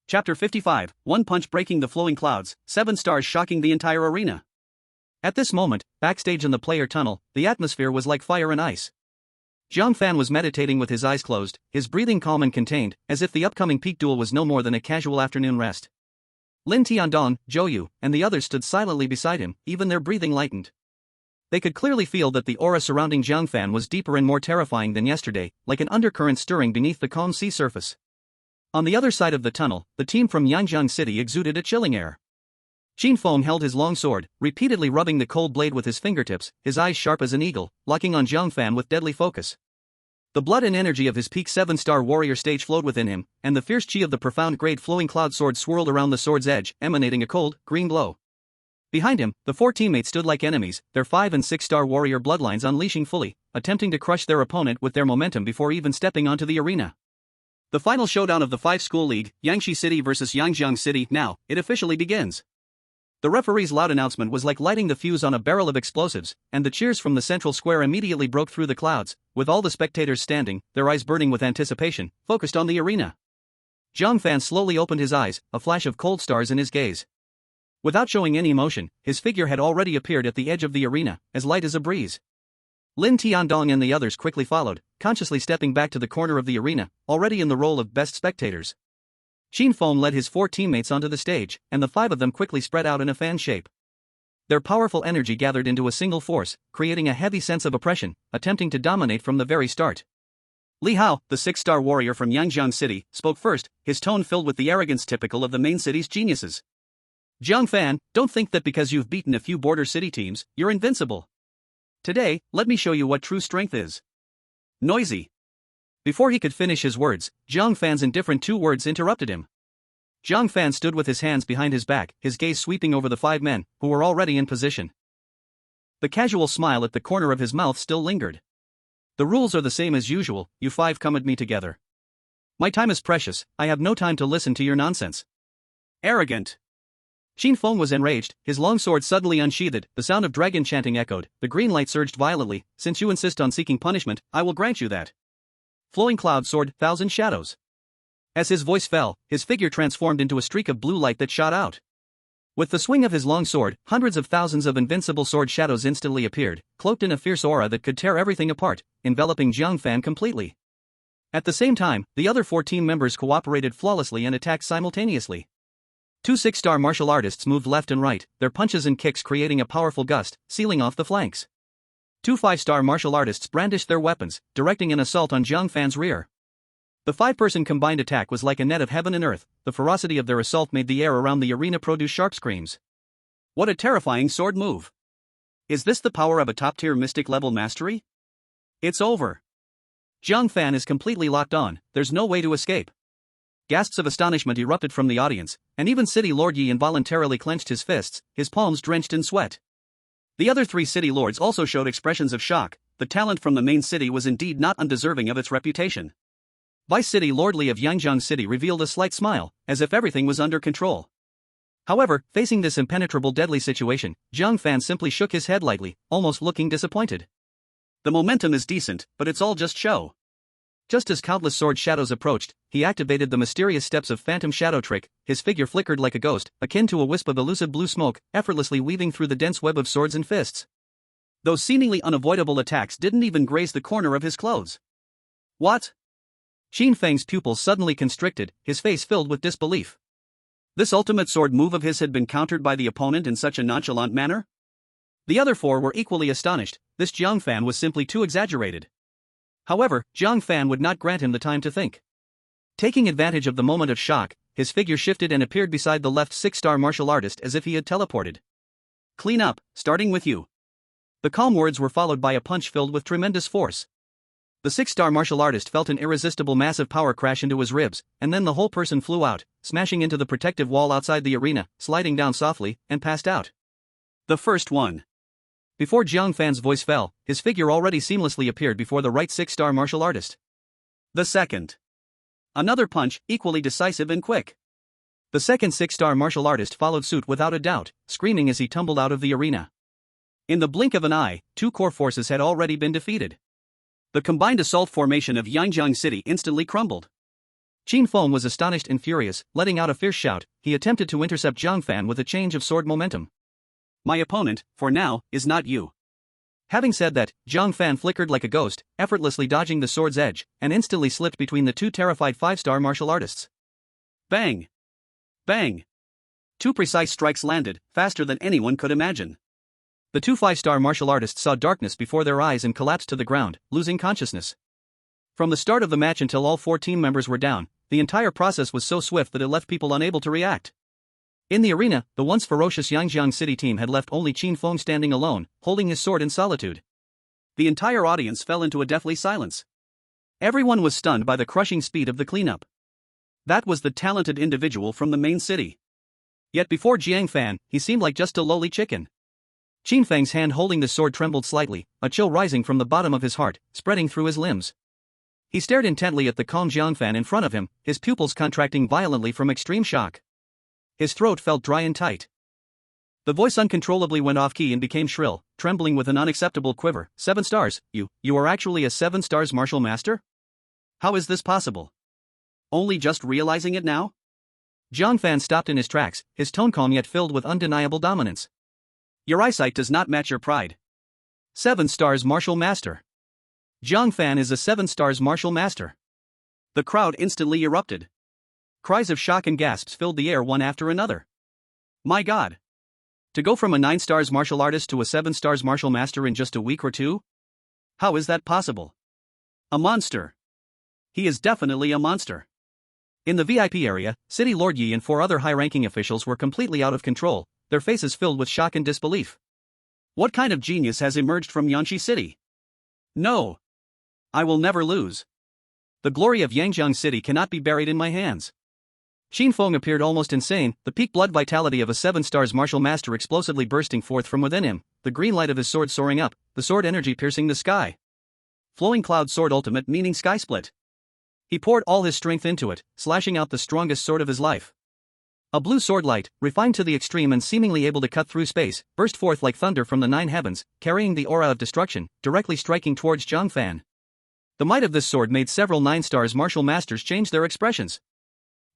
Chapter 55, One punch breaking the flowing clouds, 7 stars shocking the entire arena. At this moment, backstage in the player tunnel, the atmosphere was like fire and ice. Jiang Fan was meditating with his eyes closed, his breathing calm and contained, as if the upcoming peak duel was no more than a casual afternoon rest. Lin Tiandong, Zhou Yu, and the others stood silently beside him, even their breathing lightened. They could clearly feel that the aura surrounding Jiang Fan was deeper and more terrifying than yesterday, like an undercurrent stirring beneath the calm sea surface. On the other side of the tunnel, the team from Yangjiang City exuded a chilling air. Qin Feng held his long sword, repeatedly rubbing the cold blade with his fingertips, his eyes sharp as an eagle, locking on Jiang Fan with deadly focus. The blood and energy of his peak 7-star warrior stage flowed within him, and the fierce chi of the profound grade flowing cloud sword swirled around the sword's edge, emanating a cold, green glow. Behind him, the 4 teammates stood like enemies, their 5- and 6-star warrior bloodlines unleashing fully, attempting to crush their opponent with their momentum before even stepping onto the arena. The final showdown of the 5-school league, Yangshi City vs Yangjiang City, now, it officially begins. The referee's loud announcement was like lighting the fuse on a barrel of explosives, and the cheers from the central square immediately broke through the clouds, with all the spectators standing, their eyes burning with anticipation, focused on the arena. Jiang Fan slowly opened his eyes, a flash of cold stars in his gaze. Without showing any emotion, his figure had already appeared at the edge of the arena, as light as a breeze. Lin Tiandong and the others quickly followed, consciously stepping back to the corner of the arena, already in the role of best spectators. Qin Feng led his 4 teammates onto the stage, and the 5 of them quickly spread out in a fan shape. Their powerful energy gathered into a single force, creating a heavy sense of oppression, attempting to dominate from the very start. Li Hao, the 6-star warrior from Yangjiang City, spoke first, his tone filled with the arrogance typical of the main city's geniuses. Jiang Fan, don't think that because you've beaten a few border city teams, you're invincible. Today, let me show you what true strength is. Noisy. Before he could finish his words, Jiang Fan's indifferent 2 words interrupted him. Jiang Fan stood with his hands behind his back, his gaze sweeping over the 5 men, who were already in position. The casual smile at the corner of his mouth still lingered. The rules are the same as usual, you 5 come at me together. My time is precious, I have no time to listen to your nonsense. Arrogant. Qin Feng was enraged, his long sword suddenly unsheathed, the sound of dragon chanting echoed, the green light surged violently, since you insist on seeking punishment, I will grant you that. Flowing cloud sword, 1,000 shadows. As his voice fell, his figure transformed into a streak of blue light that shot out. With the swing of his long sword, hundreds of thousands of invincible sword shadows instantly appeared, cloaked in a fierce aura that could tear everything apart, enveloping Jiang Fan completely. At the same time, the other 4 team members cooperated flawlessly and attacked simultaneously. 2 6-star martial artists moved left and right, their punches and kicks creating a powerful gust, sealing off the flanks. 2 5-star martial artists brandished their weapons, directing an assault on Jiang Fan's rear. The 5-person combined attack was like a net of heaven and earth, the ferocity of their assault made the air around the arena produce sharp screams. What a terrifying sword move! Is this the power of a top-tier mystic-level mastery? It's over. Jiang Fan is completely locked on, there's no way to escape. Gasps of astonishment erupted from the audience, and even City Lord Yi involuntarily clenched his fists, his palms drenched in sweat. The other 3 city lords also showed expressions of shock, the talent from the main city was indeed not undeserving of its reputation. Vice City Lord Li of Yangjiang City revealed a slight smile, as if everything was under control. However, facing this impenetrable deadly situation, Jiang Fan simply shook his head lightly, almost looking disappointed. The momentum is decent, but it's all just show. Just as countless sword shadows approached, he activated the mysterious steps of Phantom Shadow Trick, his figure flickered like a ghost, akin to a wisp of elusive blue smoke, effortlessly weaving through the dense web of swords and fists. Those seemingly unavoidable attacks didn't even graze the corner of his clothes. What? Qin Feng's pupils suddenly constricted, his face filled with disbelief. This ultimate sword move of his had been countered by the opponent in such a nonchalant manner? The other 4 were equally astonished, this Jiang Fan was simply too exaggerated. However, Jiang Fan would not grant him the time to think. Taking advantage of the moment of shock, his figure shifted and appeared beside the left 6-star martial artist as if he had teleported. Clean up, starting with you. The calm words were followed by a punch filled with tremendous force. The 6-star martial artist felt an irresistible massive power crash into his ribs, and then the whole person flew out, smashing into the protective wall outside the arena, sliding down softly, and passed out. The first one. Before Jiang Fan's voice fell, his figure already seamlessly appeared before the right 6-star martial artist. The second. Another punch, equally decisive and quick. The second 6-star martial artist followed suit without a doubt, screaming as he tumbled out of the arena. In the blink of an eye, two core forces had already been defeated. The combined assault formation of Yangjiang City instantly crumbled. Qin Feng was astonished and furious, letting out a fierce shout. He attempted to intercept Jiang Fan with a change of sword momentum. My opponent, for now, is not you. Having said that, Jiang Fan flickered like a ghost, effortlessly dodging the sword's edge, and instantly slipped between the two terrified 5-star martial artists. Bang! Bang! Two precise strikes landed, faster than anyone could imagine. The two 5-star martial artists saw darkness before their eyes and collapsed to the ground, losing consciousness. From the start of the match until all 4 team members were down, the entire process was so swift that it left people unable to react. In the arena, the once ferocious Yangjiang City team had left only Qin Feng standing alone, holding his sword in solitude. The entire audience fell into a deathly silence. Everyone was stunned by the crushing speed of the cleanup. That was the talented individual from the main city. Yet before Jiang Fan, he seemed like just a lowly chicken. Qin Feng's hand holding the sword trembled slightly, a chill rising from the bottom of his heart, spreading through his limbs. He stared intently at the calm Jiang Fan in front of him, his pupils contracting violently from extreme shock. His throat felt dry and tight. The voice uncontrollably went off-key and became shrill, trembling with an unacceptable quiver. 7 stars, you are actually a 7 stars martial master? How is this possible? Only just realizing it now? Jiang Fan stopped in his tracks, his tone calm yet filled with undeniable dominance. Your eyesight does not match your pride. 7 stars martial master. Jiang Fan is a 7 stars martial master. The crowd instantly erupted. Cries of shock and gasps filled the air one after another. My God! To go from a 9 stars martial artist to a 7 stars martial master in just a week or two? How is that possible? A monster. He is definitely a monster. In the VIP area, City Lord Yi and 4 other high-ranking officials were completely out of control, their faces filled with shock and disbelief. What kind of genius has emerged from Yanxi City? No! I will never lose. The glory of Yangjiang City cannot be buried in my hands. Qin Feng appeared almost insane, the peak blood vitality of a 7 stars martial master explosively bursting forth from within him, the green light of his sword soaring up, the sword energy piercing the sky. Flowing cloud sword ultimate meaning sky split. He poured all his strength into it, slashing out the strongest sword of his life. A blue sword light, refined to the extreme and seemingly able to cut through space, burst forth like thunder from the 9 heavens, carrying the aura of destruction, directly striking towards Jiang Fan. The might of this sword made several 9 stars martial masters change their expressions.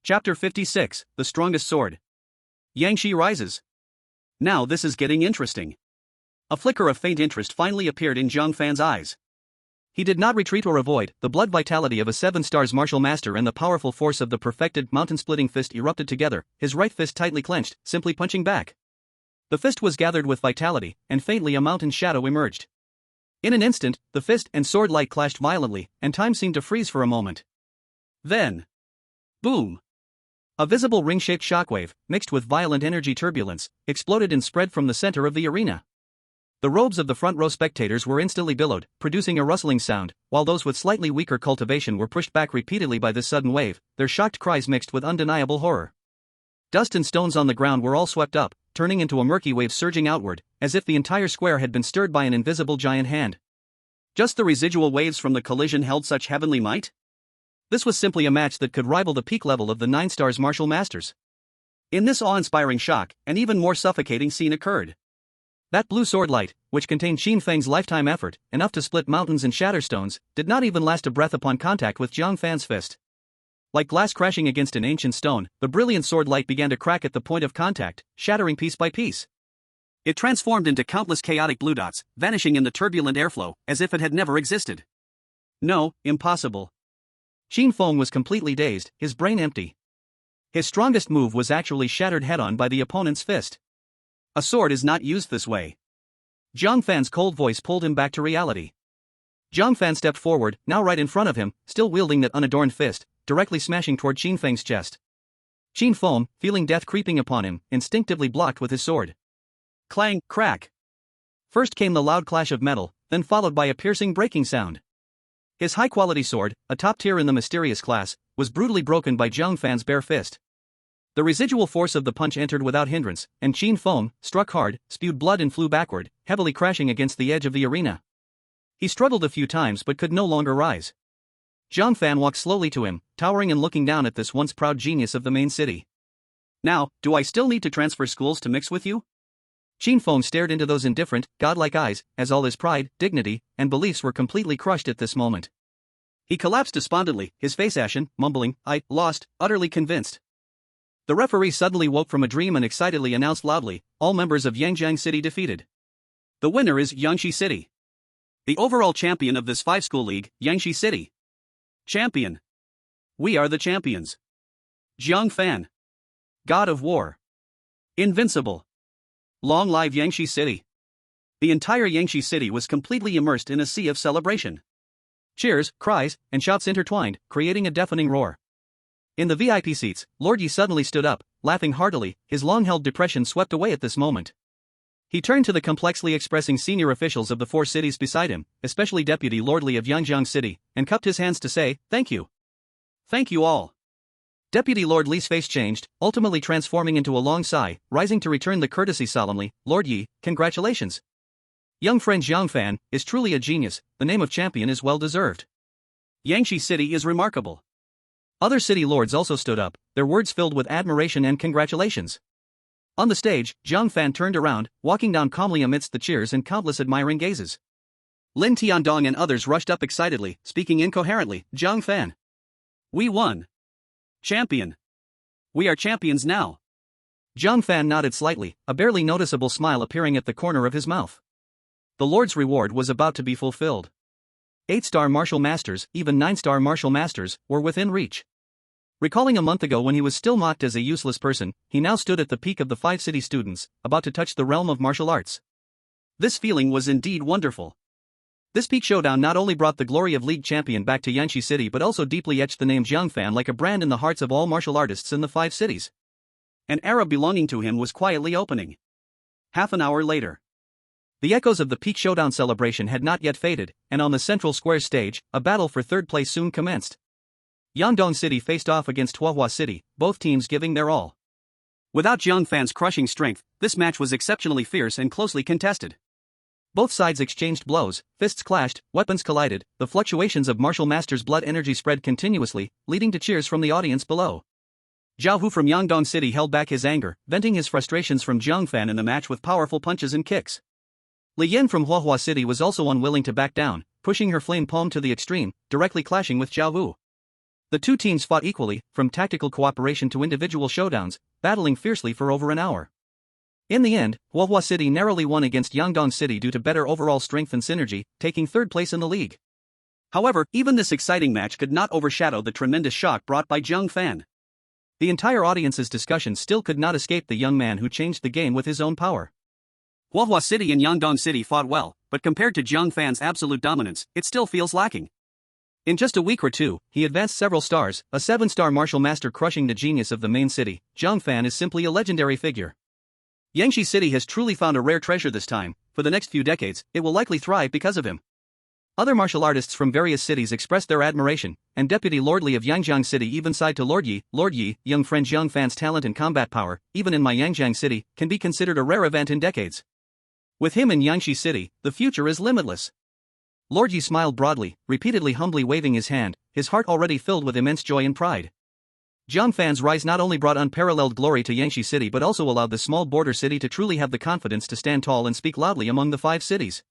Chapter 56, The Strongest Sword. Yangshi rises. Now this is getting interesting. A flicker of faint interest finally appeared in Jiang Fan's eyes. He did not retreat or avoid. The blood vitality of a 7 stars martial master and the powerful force of the perfected mountain-splitting fist erupted together, his right fist tightly clenched, simply punching back. The fist was gathered with vitality, and faintly a mountain shadow emerged. In an instant, the fist and sword light clashed violently, and time seemed to freeze for a moment. Then, boom! A visible ring-shaped shockwave, mixed with violent energy turbulence, exploded and spread from the center of the arena. The robes of the front row spectators were instantly billowed, producing a rustling sound, while those with slightly weaker cultivation were pushed back repeatedly by this sudden wave, their shocked cries mixed with undeniable horror. Dust and stones on the ground were all swept up, turning into a murky wave surging outward, as if the entire square had been stirred by an invisible giant hand. Just the residual waves from the collision held such heavenly might? This was simply a match that could rival the peak level of the 9 stars martial masters. In this awe-inspiring shock, an even more suffocating scene occurred. That blue sword light, which contained Qin Feng's lifetime effort, enough to split mountains and shatter stones, did not even last a breath upon contact with Jiang Fan's fist. Like glass crashing against an ancient stone, the brilliant sword light began to crack at the point of contact, shattering piece by piece. It transformed into countless chaotic blue dots, vanishing in the turbulent airflow, as if it had never existed. No, impossible. Qin Feng was completely dazed, his brain empty. His strongest move was actually shattered head-on by the opponent's fist. A sword is not used this way. Jiang Fan's cold voice pulled him back to reality. Jiang Fan stepped forward, now right in front of him, still wielding that unadorned fist, directly smashing toward Qin Feng's chest. Qin Feng, feeling death creeping upon him, instinctively blocked with his sword. Clang, crack. First came the loud clash of metal, then followed by a piercing breaking sound. His high-quality sword, a top tier in the mysterious class, was brutally broken by Jiang Fan's bare fist. The residual force of the punch entered without hindrance, and Qin Feng struck hard, spewed blood and flew backward, heavily crashing against the edge of the arena. He struggled a few times but could no longer rise. Jiang Fan walked slowly to him, towering and looking down at this once proud genius of the main city. Now, do I still need to transfer schools to mix with you? Qin Feng stared into those indifferent, godlike eyes, as all his pride, dignity, and beliefs were completely crushed at this moment. He collapsed despondently, his face ashen, mumbling, "I lost," utterly convinced. The referee suddenly woke from a dream and excitedly announced loudly, "All members of Yangjiang City defeated. The winner is Yangshi City. The overall champion of this 5-school league, Yangshi City. Champion. We are the champions. Jiang Fan. God of War. Invincible. Long live Yangshi City." The entire Yangshi City was completely immersed in a sea of celebration. Cheers, cries, and shouts intertwined, creating a deafening roar. In the VIP seats, Lord Yi suddenly stood up, laughing heartily, his long-held depression swept away at this moment. He turned to the complexly expressing senior officials of the 4 cities beside him, especially Deputy Lord Li of Yangjiang City, and cupped his hands to say, "Thank you. Thank you all." Deputy Lord Li's face changed, ultimately transforming into a long sigh, rising to return the courtesy solemnly, "Lord Yi, congratulations. Young friend Jiang Fan is truly a genius, the name of champion is well deserved. Yangshi City is remarkable." Other city lords also stood up, their words filled with admiration and congratulations. On the stage, Jiang Fan turned around, walking down calmly amidst the cheers and countless admiring gazes. Lin Tiandong and others rushed up excitedly, speaking incoherently, "Jiang Fan. We won. Champion. We are champions now." Jiang Fan nodded slightly, a barely noticeable smile appearing at the corner of his mouth. The Lord's reward was about to be fulfilled. 8-star martial masters, even 9-star martial masters, were within reach. Recalling a month ago when he was still mocked as a useless person, he now stood at the peak of the 5 city students, about to touch the realm of martial arts. This feeling was indeed wonderful. This peak showdown not only brought the glory of league champion back to Yangshi City but also deeply etched the name Jiang Fan like a brand in the hearts of all martial artists in the 5 cities. An era belonging to him was quietly opening. Half an hour later. The echoes of the peak showdown celebration had not yet faded, and on the central square stage, a battle for third place soon commenced. Yangdong City faced off against Huahua City, both teams giving their all. Without Jiang Fan's crushing strength, this match was exceptionally fierce and closely contested. Both sides exchanged blows, fists clashed, weapons collided, the fluctuations of martial masters' blood energy spread continuously, leading to cheers from the audience below. Zhao Hu from Yangdong City held back his anger, venting his frustrations from Jiang Fan in the match with powerful punches and kicks. Li Yin from Huahua City was also unwilling to back down, pushing her flame palm to the extreme, directly clashing with Zhao Wu. The two teams fought equally, from tactical cooperation to individual showdowns, battling fiercely for over an hour. In the end, Huahua City narrowly won against Yangdong City due to better overall strength and synergy, taking third place in the league. However, even this exciting match could not overshadow the tremendous shock brought by Jiang Fan. The entire audience's discussion still could not escape the young man who changed the game with his own power. Huahua City and Yangdong City fought well, but compared to Jiang Fan's absolute dominance, it still feels lacking. In just a week or two, he advanced several stars, a 7-star martial master crushing the genius of the main city. Jiang Fan is simply a legendary figure. Yangshi City has truly found a rare treasure this time. For the next few decades, it will likely thrive because of him. Other martial artists from various cities expressed their admiration, and Deputy Lord Li of Yangjiang City even sighed to Lord Yi. "Lord Yi, young friend Jiang Fan's talent and combat power, even in my Yangjiang City, can be considered a rare event in decades. With him in Yangshi City, the future is limitless." Lord Yi smiled broadly, repeatedly humbly waving his hand, his heart already filled with immense joy and pride. Jiang Fan's rise not only brought unparalleled glory to Yangshi City but also allowed the small border city to truly have the confidence to stand tall and speak loudly among the 5 cities.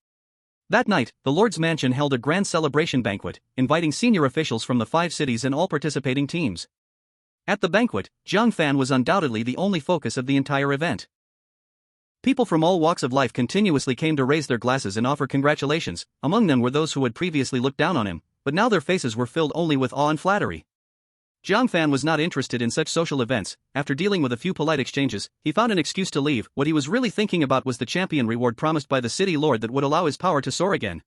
That night, the Lord's Mansion held a grand celebration banquet, inviting senior officials from the 5 cities and all participating teams. At the banquet, Jiang Fan was undoubtedly the only focus of the entire event. People from all walks of life continuously came to raise their glasses and offer congratulations. Among them were those who had previously looked down on him, but now their faces were filled only with awe and flattery. Jiang Fan was not interested in such social events. After dealing with a few polite exchanges, he found an excuse to leave. What he was really thinking about was the champion reward promised by the city lord that would allow his power to soar again.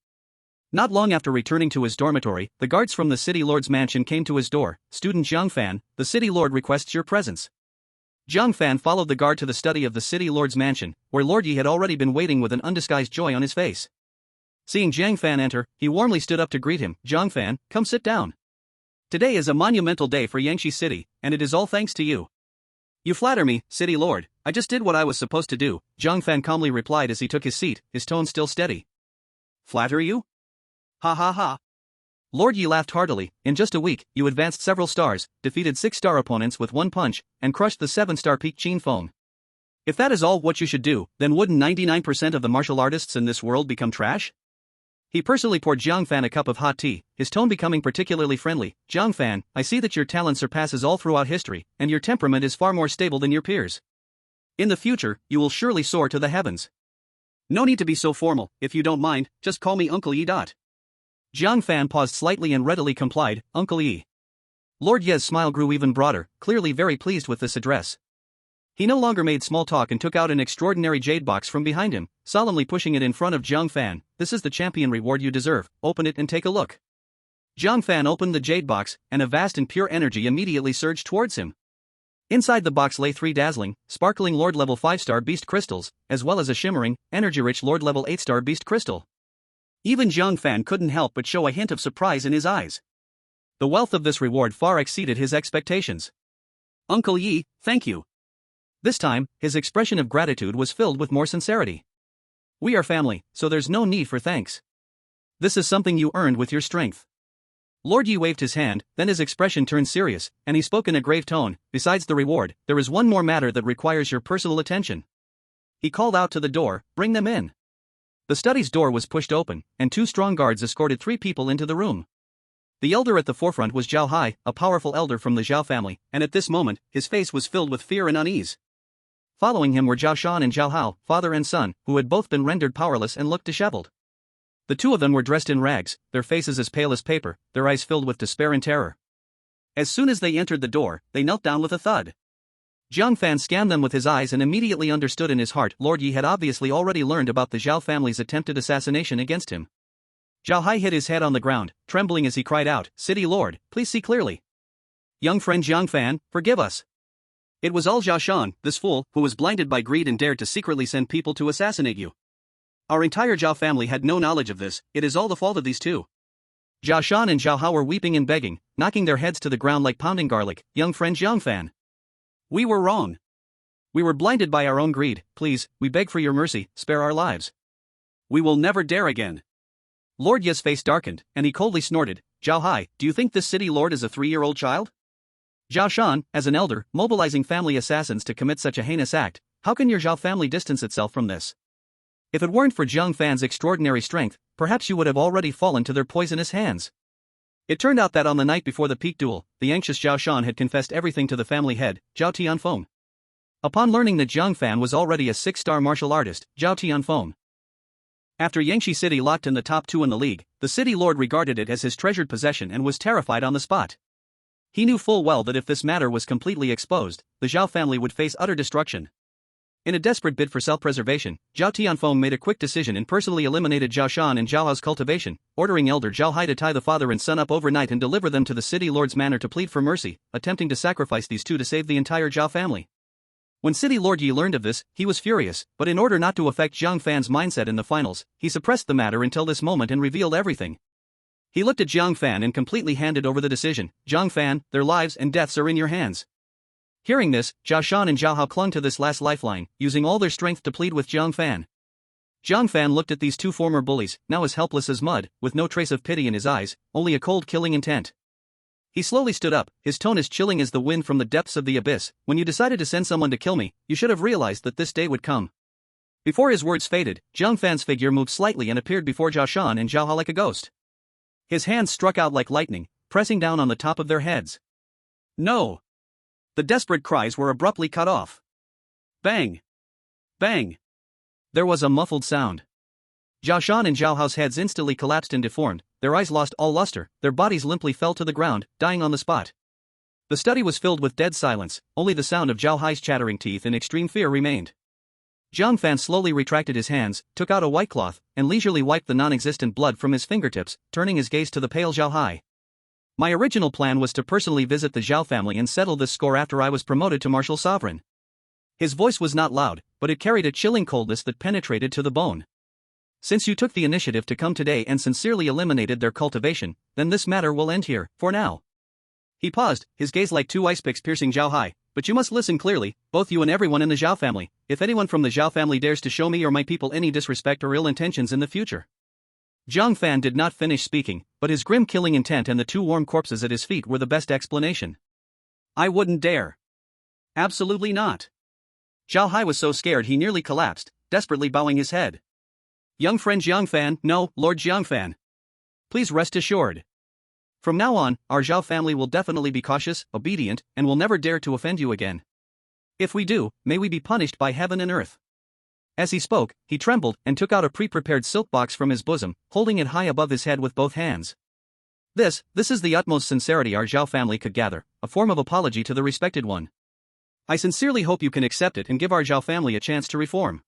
Not long after returning to his dormitory, the guards from the city lord's mansion came to his door. "Student Jiang Fan, the city lord requests your presence." Jiang Fan followed the guard to the study of the city lord's mansion, where Lord Yi had already been waiting with an undisguised joy on his face. Seeing Jiang Fan enter, he warmly stood up to greet him. Jiang Fan, come sit down. Today is a monumental day for Yangshi City, and it is all thanks to you. You flatter me, City Lord. I just did what I was supposed to do, Jiang Fan calmly replied as he took his seat, his tone still steady. Flatter you? Ha ha ha. Lord Yi laughed heartily. In just a week, you advanced several stars, defeated 6-star opponents with one punch, and crushed the 7-star peak Qin Feng. If that is all what you should do, then wouldn't 99% of the martial artists in this world become trash? He personally poured Jiang Fan a cup of hot tea, his tone becoming particularly friendly. Jiang Fan, I see that your talent surpasses all throughout history, and your temperament is far more stable than your peers. In the future, you will surely soar to the heavens. No need to be so formal, if you don't mind, just call me Uncle Yi. Jiang Fan paused slightly and readily complied, Uncle Yi. Lord Ye's smile grew even broader, clearly very pleased with this address. He no longer made small talk and took out an extraordinary jade box from behind him, solemnly pushing it in front of Jiang Fan. This is the champion reward you deserve, open it and take a look. Jiang Fan opened the jade box, and a vast and pure energy immediately surged towards him. Inside the box lay 3 dazzling, sparkling Lord level 5-star beast crystals, as well as a shimmering, energy-rich Lord level 8-star beast crystal. Even Jiang Fan couldn't help but show a hint of surprise in his eyes. The wealth of this reward far exceeded his expectations. Uncle Yi, thank you. This time, his expression of gratitude was filled with more sincerity. We are family, so there's no need for thanks. This is something you earned with your strength. Lord Yi waved his hand, then his expression turned serious, and he spoke in a grave tone. Besides the reward, there is one more matter that requires your personal attention. He called out to the door, bring them in. The study's door was pushed open, and 2 strong guards escorted 3 people into the room. The elder at the forefront was Zhao Hai, a powerful elder from the Zhao family, and at this moment, his face was filled with fear and unease. Following him were Zhao Shan and Zhao Hao, father and son, who had both been rendered powerless and looked disheveled. The 2 of them were dressed in rags, their faces as pale as paper, their eyes filled with despair and terror. As soon as they entered the door, they knelt down with a thud. Jiang Fan scanned them with his eyes and immediately understood in his heart Lord Yi had obviously already learned about the Zhao family's attempted assassination against him. Zhao Hai hit his head on the ground, trembling as he cried out, City Lord, please see clearly. Young friend Jiang Fan, forgive us. It was all Zhao Shan, this fool, who was blinded by greed and dared to secretly send people to assassinate you. Our entire Zhao family had no knowledge of this, it is all the fault of these 2. Zhao Shan and Zhao Hao were weeping and begging, knocking their heads to the ground like pounding garlic. Young friend Jiang Fan. We were wrong. We were blinded by our own greed, please, we beg for your mercy, spare our lives. We will never dare again. Lord Ye's face darkened, and he coldly snorted, Zhao Hai, do you think this city lord is a 3-year-old child? Zhao Shan, as an elder, mobilizing family assassins to commit such a heinous act, how can your Zhao family distance itself from this? If it weren't for Jiang Fan's extraordinary strength, perhaps you would have already fallen to their poisonous hands. It turned out that on the night before the peak duel, the anxious Zhao Shan had confessed everything to the family head, Zhao Tianfeng. Upon learning that Jiang Fan was already a 6-star martial artist, Zhao Tianfeng. After Yangshi City locked in the top 2 in the league, the city lord regarded it as his treasured possession and was terrified on the spot. He knew full well that if this matter was completely exposed, the Zhao family would face utter destruction. In a desperate bid for self-preservation, Zhao Tianfeng made a quick decision and personally eliminated Zhao Shan and Zhao Hao's cultivation, ordering Elder Zhao Hai to tie the father and son up overnight and deliver them to the city lord's manor to plead for mercy, attempting to sacrifice these 2 to save the entire Zhao family. When City Lord Yi learned of this, he was furious, but in order not to affect Jiang Fan's mindset in the finals, he suppressed the matter until this moment and revealed everything. He looked at Jiang Fan and completely handed over the decision. Jiang Fan, their lives and deaths are in your hands. Hearing this, Zhao Shan and Zhao Hao clung to this last lifeline, using all their strength to plead with Jiang Fan. Jiang Fan looked at these 2 former bullies, now as helpless as mud, with no trace of pity in his eyes, only a cold killing intent. He slowly stood up, his tone as chilling as the wind from the depths of the abyss. When you decided to send someone to kill me, you should have realized that this day would come. Before his words faded, Jiang Fan's figure moved slightly and appeared before Zhao Shan and Zhao Hao like a ghost. His hands struck out like lightning, pressing down on the top of their heads. No! The desperate cries were abruptly cut off. Bang! Bang! There was a muffled sound. Zhao Shan and Zhao Hao's heads instantly collapsed and deformed, their eyes lost all luster, their bodies limply fell to the ground, dying on the spot. The study was filled with dead silence, only the sound of Zhao Hai's chattering teeth in extreme fear remained. Jiang Fan slowly retracted his hands, took out a white cloth, and leisurely wiped the non-existent blood from his fingertips, turning his gaze to the pale Zhao Hai. My original plan was to personally visit the Zhao family and settle this score after I was promoted to martial sovereign. His voice was not loud, but it carried a chilling coldness that penetrated to the bone. Since you took the initiative to come today and sincerely eliminated their cultivation, then this matter will end here, for now. He paused, his gaze like two ice picks piercing Zhao Hai. But you must listen clearly, both you and everyone in the Zhao family. If anyone from the Zhao family dares to show me or my people any disrespect or ill intentions in the future. Jiang Fan did not finish speaking, but his grim killing intent and the two warm corpses at his feet were the best explanation. I wouldn't dare. Absolutely not. Zhao Hai was so scared he nearly collapsed, desperately bowing his head. Young friend Jiang Fan, no, Lord Jiang Fan. Please rest assured. From now on, our Zhao family will definitely be cautious, obedient, and will never dare to offend you again. If we do, may we be punished by heaven and earth. As he spoke, he trembled and took out a pre-prepared silk box from his bosom, holding it high above his head with both hands. This is the utmost sincerity our Zhao family could gather, a form of apology to the respected one. I sincerely hope you can accept it and give our Zhao family a chance to reform.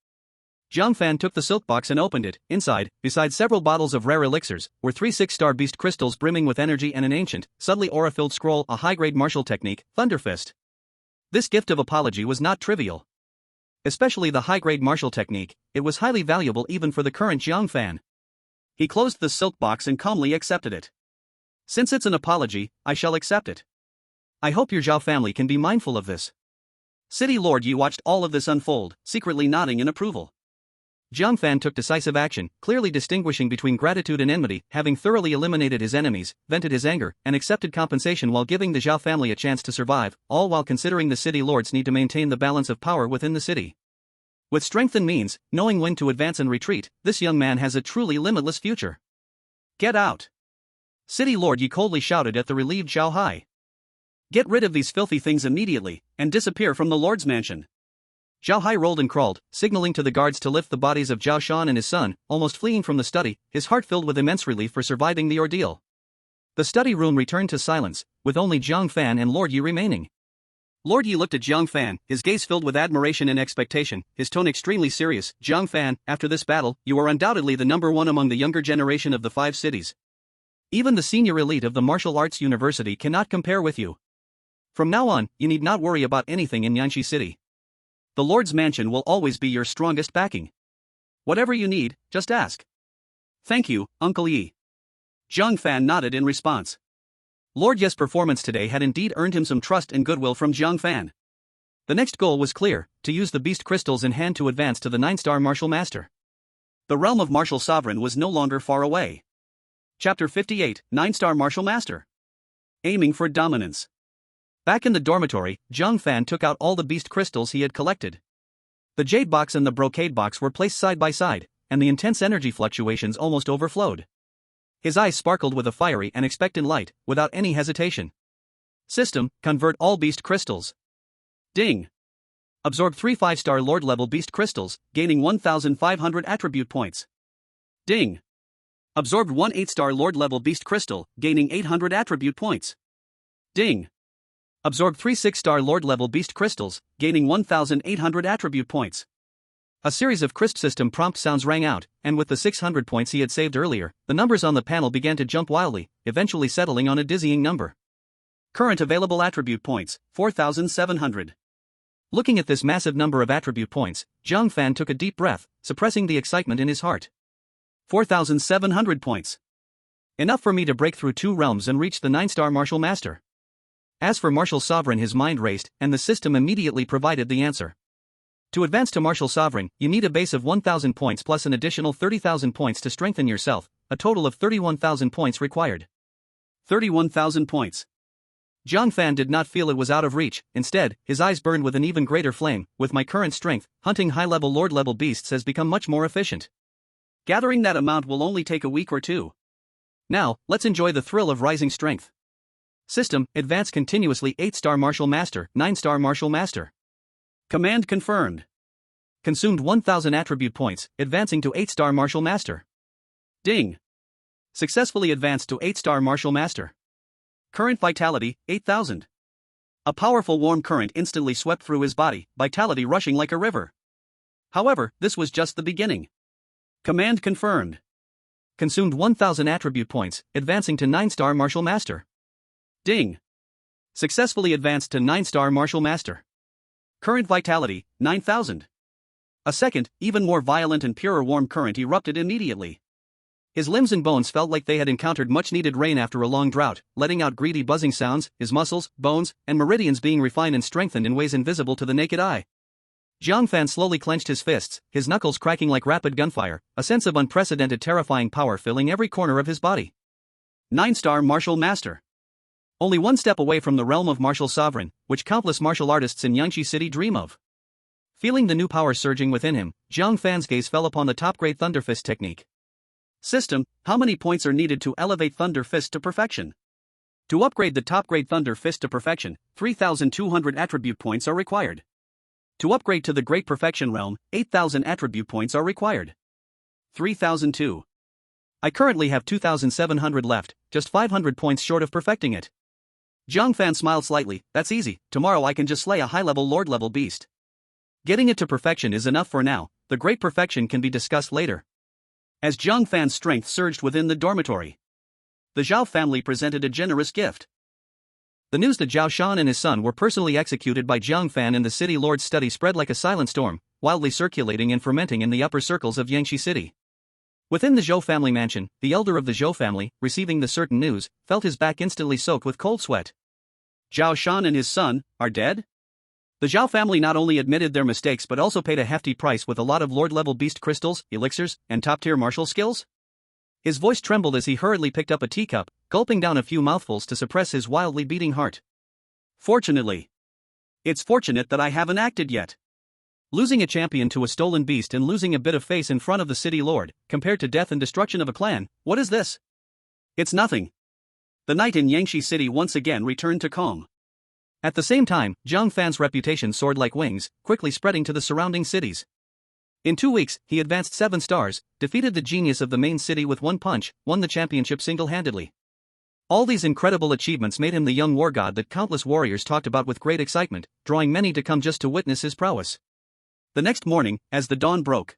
Jiang Fan took the silk box and opened it. Inside, besides several bottles of rare elixirs, were 3 6-star beast crystals brimming with energy and an ancient, subtly aura-filled scroll, a high-grade martial technique, Thunder Fist. This gift of apology was not trivial. Especially the high-grade martial technique, it was highly valuable even for the current Jiang Fan. He closed the silk box and calmly accepted it. Since it's an apology, I shall accept it. I hope your Zhao family can be mindful of this. City Lord Yi watched all of this unfold, secretly nodding in approval. Jiang Fan took decisive action, clearly distinguishing between gratitude and enmity, having thoroughly eliminated his enemies, vented his anger, and accepted compensation while giving the Zhao family a chance to survive, all while considering the city lords need to maintain the balance of power within the city. With strength and means, knowing when to advance and retreat, this young man has a truly limitless future. Get out! City Lord Yi coldly shouted at the relieved Zhao Hai. Get rid of these filthy things immediately, and disappear from the Lord's mansion. Zhao Hai rolled and crawled, signaling to the guards to lift the bodies of Zhao Shan and his son, almost fleeing from the study, his heart filled with immense relief for surviving the ordeal. The study room returned to silence, with only Jiang Fan and Lord Yi remaining. Lord Yi looked at Jiang Fan, his gaze filled with admiration and expectation, his tone extremely serious. Jiang Fan, after this battle, you are undoubtedly the number one among the younger generation of the 5 cities. Even the senior elite of the martial arts university cannot compare with you. From now on, you need not worry about anything in Yanxi City. The Lord's mansion will always be your strongest backing. Whatever you need, just ask. Thank you, Uncle Yi. Jiang Fan nodded in response. Lord Yi's performance today had indeed earned him some trust and goodwill from Jiang Fan. The next goal was clear, to use the beast crystals in hand to advance to the 9-star martial master. The realm of martial sovereign was no longer far away. Chapter 58, 9-star martial master. Aiming for dominance. Back in the dormitory, Jiang Fan took out all the beast crystals he had collected. The jade box and the brocade box were placed side by side, and the intense energy fluctuations almost overflowed. His eyes sparkled with a fiery and expectant light, without any hesitation. System, convert all beast crystals. Ding. Absorb 3 5-star Lord-level beast crystals, gaining 1,500 attribute points. Ding. Absorbed 1 8-star Lord-level beast crystal, gaining 800 attribute points. Ding. Absorbed 3 6-star Lord-level beast crystals, gaining 1,800 attribute points. A series of crisp system prompt sounds rang out, and with the 600 points he had saved earlier, the numbers on the panel began to jump wildly, eventually settling on a dizzying number. Current available attribute points, 4,700. Looking at this massive number of attribute points, Jiang Fan took a deep breath, suppressing the excitement in his heart. 4,700 points. Enough for me to break through 2 realms and reach the 9-star martial master. As for martial sovereign, his mind raced, and the system immediately provided the answer. To advance to martial sovereign, you need a base of 1,000 points plus an additional 30,000 points to strengthen yourself, a total of 31,000 points required. 31,000 points. Jiang Fan did not feel it was out of reach. Instead, his eyes burned with an even greater flame. With my current strength, hunting high-level Lord-level beasts has become much more efficient. Gathering that amount will only take a week or 2. Now, let's enjoy the thrill of rising strength. System, advance continuously 8-star martial master, 9-star martial master. Command confirmed. Consumed 1,000 attribute points, advancing to 8-star martial master. Ding. Successfully advanced to 8-star martial master. Current vitality, 8,000. A powerful warm current instantly swept through his body, vitality rushing like a river. However, this was just the beginning. Command confirmed. Consumed 1,000 attribute points, advancing to 9-star martial master. Ding. Successfully advanced to 9-star martial master. Current vitality, 9,000. A second, even more violent and purer warm current erupted immediately. His limbs and bones felt like they had encountered much-needed rain after a long drought, letting out greedy buzzing sounds, his muscles, bones, and meridians being refined and strengthened in ways invisible to the naked eye. Jiang Fan slowly clenched his fists, his knuckles cracking like rapid gunfire, a sense of unprecedented terrifying power filling every corner of his body. 9-star Martial Master. Only one step away from the realm of martial sovereign, which countless martial artists in Yangshi City dream of. Feeling the new power surging within him, Jiang Fan's gaze fell upon the top-grade Thunder Fist technique. System: how many points are needed to elevate Thunder Fist to perfection? To upgrade the top-grade Thunder Fist to perfection, 3,200 attribute points are required. To upgrade to the Great Perfection Realm, 8,000 attribute points are required. 3,002. I currently have 2,700 left, just 500 points short of perfecting it. Jiang Fan smiled slightly. That's easy, tomorrow I can just slay a high-level Lord-level beast. Getting it to perfection is enough for now, the Great Perfection can be discussed later. As Jiang Fan's strength surged within the dormitory, the Zhao family presented a generous gift. The news that Zhao Shan and his son were personally executed by Jiang Fan in the city lord's study spread like a silent storm, wildly circulating and fermenting in the upper circles of Yangshi City. Within the Zhou family mansion, the elder of the Zhou family, receiving the certain news, felt his back instantly soaked with cold sweat. Zhao Shan and his son are dead? The Zhao family not only admitted their mistakes but also paid a hefty price with a lot of lord-level beast crystals, elixirs, and top-tier martial skills? His voice trembled as he hurriedly picked up a teacup, gulping down a few mouthfuls to suppress his wildly beating heart. Fortunately. It's fortunate that I haven't acted yet. Losing a champion to a stolen beast and losing a bit of face in front of the city lord, compared to death and destruction of a clan, what is this? It's nothing. The night in Yangshi City once again returned to calm. At the same time, Jiang Fan's reputation soared like wings, quickly spreading to the surrounding cities. In 2 weeks, he advanced 7 stars, defeated the genius of the main city with one punch, won the championship single-handedly. All these incredible achievements made him the young war god that countless warriors talked about with great excitement, drawing many to come just to witness his prowess. The next morning, as the dawn broke,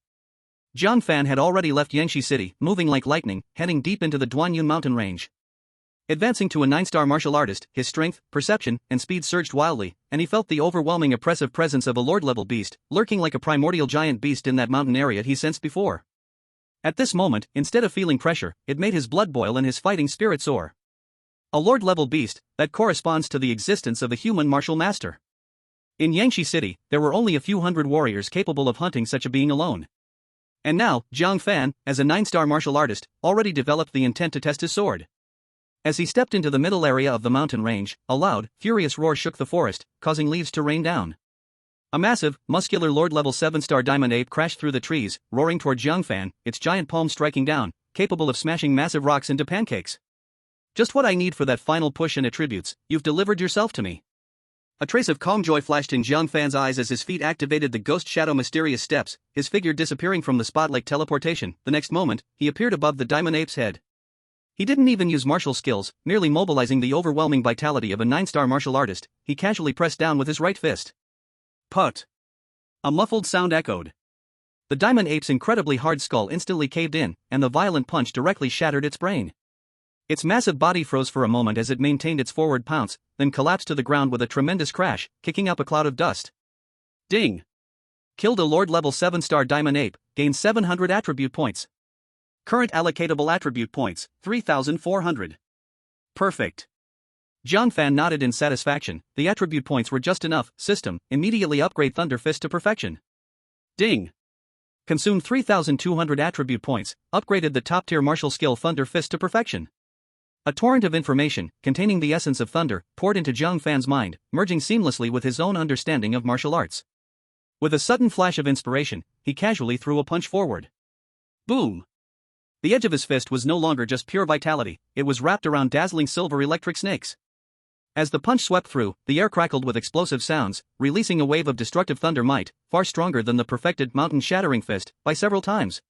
Jiang Fan had already left Yangshi City, moving like lightning, heading deep into the Duanyun mountain range. Advancing to a 9-star martial artist, his strength, perception, and speed surged wildly, and he felt the overwhelming oppressive presence of a lord-level beast, lurking like a primordial giant beast in that mountain area he sensed before. At this moment, instead of feeling pressure, it made his blood boil and his fighting spirit soar. A lord-level beast, that corresponds to the existence of a human martial master. In Yangshi City, there were only a few hundred warriors capable of hunting such a being alone. And now, Jiang Fan, as a 9-star martial artist, already developed the intent to test his sword. As he stepped into the middle area of the mountain range, a loud, furious roar shook the forest, causing leaves to rain down. A massive, muscular Lord-level 7-star diamond ape crashed through the trees, roaring toward Jiang Fan, its giant palm striking down, capable of smashing massive rocks into pancakes. Just what I need for that final push and attributes, you've delivered yourself to me. A trace of calm joy flashed in Jiang Fan's eyes as his feet activated the ghost shadow mysterious steps, his figure disappearing from the spot like teleportation. The next moment, he appeared above the diamond ape's head. He didn't even use martial skills, merely mobilizing the overwhelming vitality of a 9-star martial artist. He casually pressed down with his right fist. Put! A muffled sound echoed. The diamond ape's incredibly hard skull instantly caved in, and the violent punch directly shattered its brain. Its massive body froze for a moment as it maintained its forward pounce, then collapsed to the ground with a tremendous crash, kicking up a cloud of dust. Ding! Killed a Lord-level 7-star diamond ape, gained 700 attribute points. Current allocatable attribute points, 3,400. Perfect. Jiang Fan nodded in satisfaction. The attribute points were just enough. System: immediately upgrade Thunder Fist to perfection. Ding! Consumed 3,200 attribute points, upgraded the top-tier martial skill Thunder Fist to perfection. A torrent of information, containing the essence of thunder, poured into Jiang Fan's mind, merging seamlessly with his own understanding of martial arts. With a sudden flash of inspiration, he casually threw a punch forward. Boom! The edge of his fist was no longer just pure vitality, it was wrapped around dazzling silver electric snakes. As the punch swept through, the air crackled with explosive sounds, releasing a wave of destructive thunder might, far stronger than the perfected mountain-shattering fist, by several times.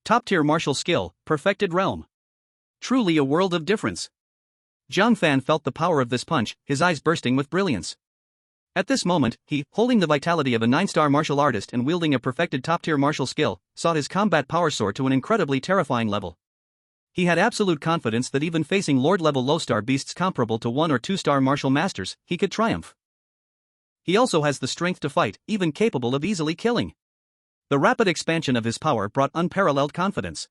Top-tier martial skill, perfected realm. Truly a world of difference. Jiang Fan felt the power of this punch, his eyes bursting with brilliance. At this moment, he, holding the vitality of a 9-star martial artist and wielding a perfected top-tier martial skill, saw his combat power soar to an incredibly terrifying level. He had absolute confidence that even facing Lord-level low-star beasts comparable to 1- or 2-star martial masters, he could triumph. He also has the strength to fight, even capable of easily killing. The rapid expansion of his power brought unparalleled confidence.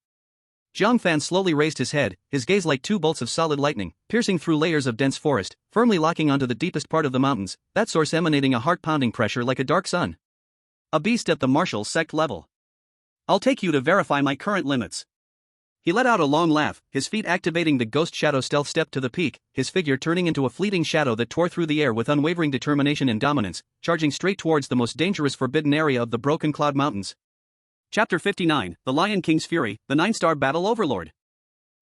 Jiang Fan slowly raised his head, his gaze like two bolts of solid lightning, piercing through layers of dense forest, firmly locking onto the deepest part of the mountains, that source emanating a heart-pounding pressure like a dark sun. A beast at the martial sect level. I'll take you to verify my current limits. He let out a long laugh, his feet activating the ghost shadow stealth step to the peak, his figure turning into a fleeting shadow that tore through the air with unwavering determination and dominance, charging straight towards the most dangerous forbidden area of the Broken Cloud Mountains. Chapter 59, The Lion King's Fury, the 9-star Battle Overlord.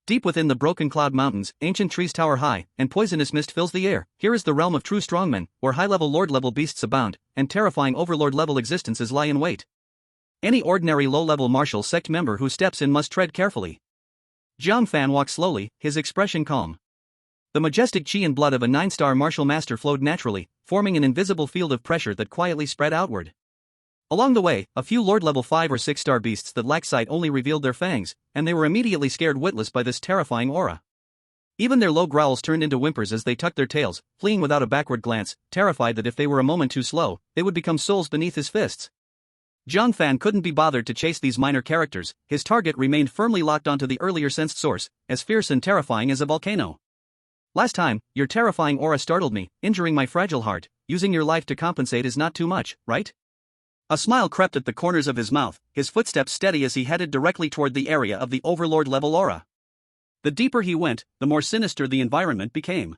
Deep within the Broken Cloud Mountains, ancient trees tower high, and poisonous mist fills the air. Here is the realm of true strongmen, where high-level lord-level beasts abound, and terrifying overlord-level existences lie in wait. Any ordinary low-level martial sect member who steps in must tread carefully. Jiang Fan walked slowly, his expression calm. The majestic chi and blood of a 9-star martial master flowed naturally, forming an invisible field of pressure that quietly spread outward. Along the way, a few lord-level 5 or 6-star beasts that lacked sight only revealed their fangs, and they were immediately scared witless by this terrifying aura. Even their low growls turned into whimpers as they tucked their tails, fleeing without a backward glance, terrified that if they were a moment too slow, they would become souls beneath his fists. Jiang Fan couldn't be bothered to chase these minor characters, his target remained firmly locked onto the earlier sensed source, as fierce and terrifying as a volcano. Last time, your terrifying aura startled me, injuring my fragile heart. Using your life to compensate is not too much, right? A smile crept at the corners of his mouth, his footsteps steady as he headed directly toward the area of the Overlord-level aura. The deeper he went, the more sinister the environment became.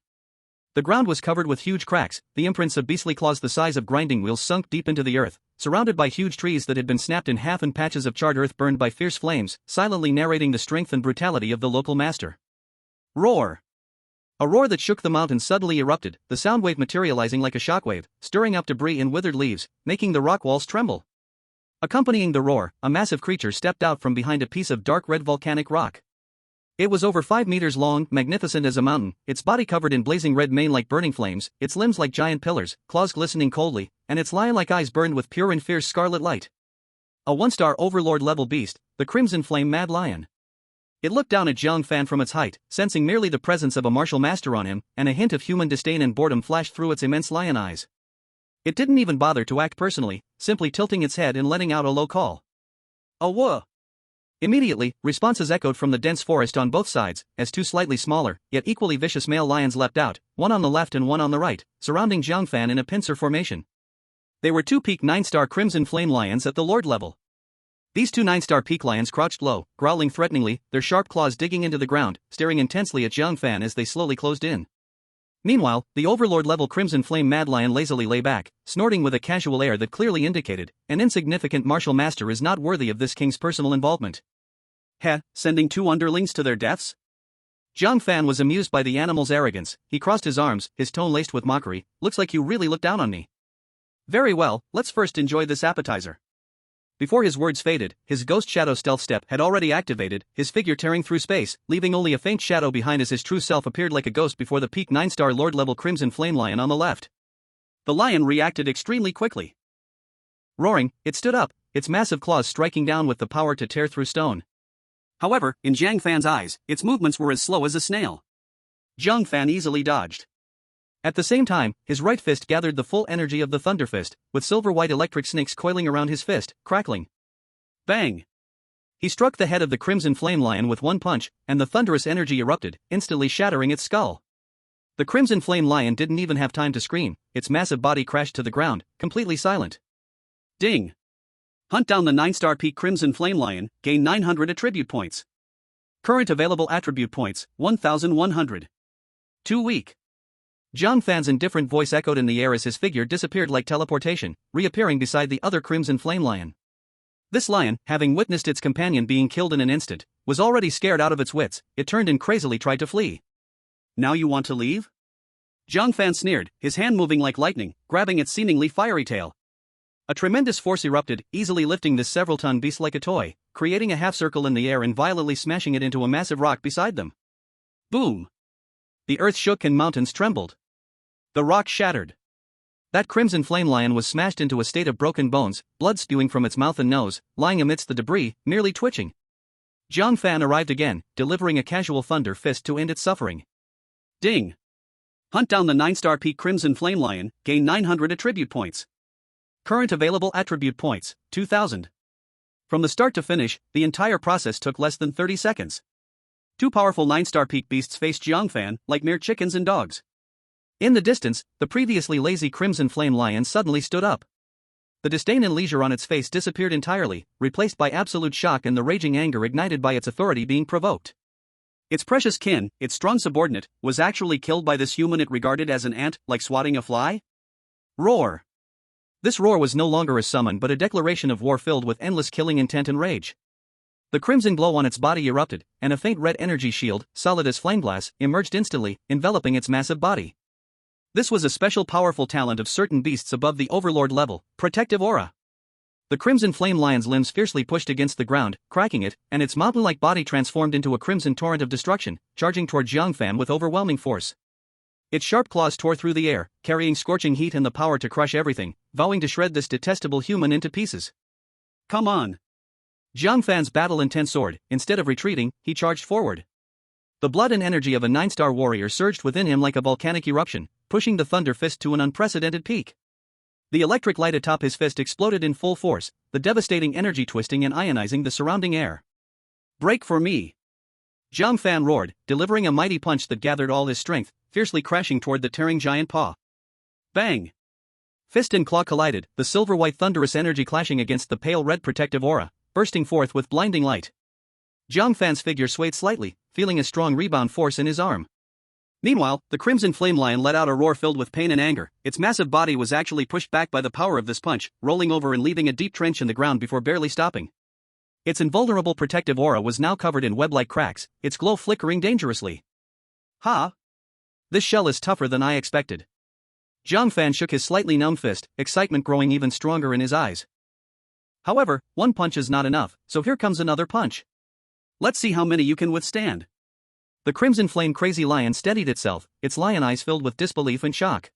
The ground was covered with huge cracks, the imprints of beastly claws the size of grinding wheels sunk deep into the earth, surrounded by huge trees that had been snapped in half and patches of charred earth burned by fierce flames, silently narrating the strength and brutality of the local master. Roar! A roar that shook the mountains suddenly erupted, the sound wave materializing like a shockwave, stirring up debris and withered leaves, making the rock walls tremble. Accompanying the roar, a massive creature stepped out from behind a piece of dark red volcanic rock. It was over 5 meters long, magnificent as a mountain, its body covered in blazing red mane like burning flames, its limbs like giant pillars, claws glistening coldly, and its lion-like eyes burned with pure and fierce scarlet light. A 1-star Overlord-level beast, the Crimson Flame Mad Lion. It looked down at Jiang Fan from its height, sensing merely the presence of a martial master on him, and a hint of human disdain and boredom flashed through its immense lion eyes. It didn't even bother to act personally, simply tilting its head and letting out a low call. A whoa! Immediately, responses echoed from the dense forest on both sides, as two slightly smaller, yet equally vicious male lions leapt out, one on the left and one on the right, surrounding Jiang Fan in a pincer formation. They were two peak 9-star Crimson Flame lions at the Lord level. These two 9-star peak lions crouched low, growling threateningly, their sharp claws digging into the ground, staring intensely at Jiang Fan as they slowly closed in. Meanwhile, the Overlord-level Crimson Flame Mad Lion lazily lay back, snorting with a casual air that clearly indicated, an insignificant martial master is not worthy of this king's personal involvement. Heh, sending two underlings to their deaths? Jiang Fan was amused by the animal's arrogance, he crossed his arms, his tone laced with mockery, looks like you really look down on me. Very well, let's first enjoy this appetizer. Before his words faded, his ghost shadow stealth step had already activated, his figure tearing through space, leaving only a faint shadow behind as his true self appeared like a ghost before the peak 9-star Lord-level Crimson Flame Lion on the left. The lion reacted extremely quickly. Roaring, it stood up, its massive claws striking down with the power to tear through stone. However, in Jiang Fan's eyes, its movements were as slow as a snail. Jiang Fan easily dodged. At the same time, his right fist gathered the full energy of the Thunder Fist, with silver-white electric snakes coiling around his fist, crackling. Bang! He struck the head of the Crimson Flame Lion with one punch, and the thunderous energy erupted, instantly shattering its skull. The Crimson Flame Lion didn't even have time to scream, its massive body crashed to the ground, completely silent. Ding! Hunt down the 9-star peak Crimson Flame Lion, gain 900 attribute points. Current available attribute points, 1,100. Too weak. Jiang Fan's indifferent voice echoed in the air as his figure disappeared like teleportation, reappearing beside the other Crimson Flame Lion. This lion, having witnessed its companion being killed in an instant, was already scared out of its wits, it turned and crazily tried to flee. Now you want to leave? Jiang Fan sneered, his hand moving like lightning, grabbing its seemingly fiery tail. A tremendous force erupted, easily lifting this several-ton beast like a toy, creating a half-circle in the air and violently smashing it into a massive rock beside them. Boom! The earth shook and mountains trembled. The rock shattered. That Crimson Flame Lion was smashed into a state of broken bones, blood spewing from its mouth and nose, lying amidst the debris, merely twitching. Jiang Fan arrived again, delivering a casual thunder fist to end its suffering. Ding! Hunt down the 9-star peak Crimson Flame Lion, gain 900 attribute points. Current available attribute points, 2,000. From the start to finish, the entire process took less than 30 seconds. Two powerful 9-star peak beasts faced Jiang Fan like mere chickens and dogs. In the distance, the previously lazy Crimson Flame Lion suddenly stood up. The disdain and leisure on its face disappeared entirely, replaced by absolute shock and the raging anger ignited by its authority being provoked. Its precious kin, its strong subordinate, was actually killed by this human it regarded as an ant, like swatting a fly? Roar! This roar was no longer a summon but a declaration of war filled with endless killing intent and rage. The crimson glow on its body erupted, and a faint red energy shield, solid as flame glass, emerged instantly, enveloping its massive body. This was a special powerful talent of certain beasts above the Overlord level, Protective Aura. The Crimson Flame Lion's limbs fiercely pushed against the ground, cracking it, and its mountain-like body transformed into a crimson torrent of destruction, charging toward Jiang Fan with overwhelming force. Its sharp claws tore through the air, carrying scorching heat and the power to crush everything, vowing to shred this detestable human into pieces. Come on! Jiang Fan's battle-intent soared. Instead of retreating, he charged forward. The blood and energy of a 9-star warrior surged within him like a volcanic eruption, pushing the Thunder Fist to an unprecedented peak. The electric light atop his fist exploded in full force, the devastating energy twisting and ionizing the surrounding air. Break for me! Jiang Fan roared, delivering a mighty punch that gathered all his strength, fiercely crashing toward the tearing giant paw. Bang! Fist and claw collided, the silver-white thunderous energy clashing against the pale red protective aura, bursting forth with blinding light. Jiang Fan's figure swayed slightly, feeling a strong rebound force in his arm. Meanwhile, the Crimson Flame Lion let out a roar filled with pain and anger. Its massive body was actually pushed back by the power of this punch, rolling over and leaving a deep trench in the ground before barely stopping. Its invulnerable protective aura was now covered in web-like cracks, its glow flickering dangerously. Ha! This shell is tougher than I expected. Jiang Fan shook his slightly numb fist, excitement growing even stronger in his eyes. However, one punch is not enough, so here comes another punch. Let's see how many you can withstand. The Crimson Flame Crazy Lion steadied itself, its lion eyes filled with disbelief and shock.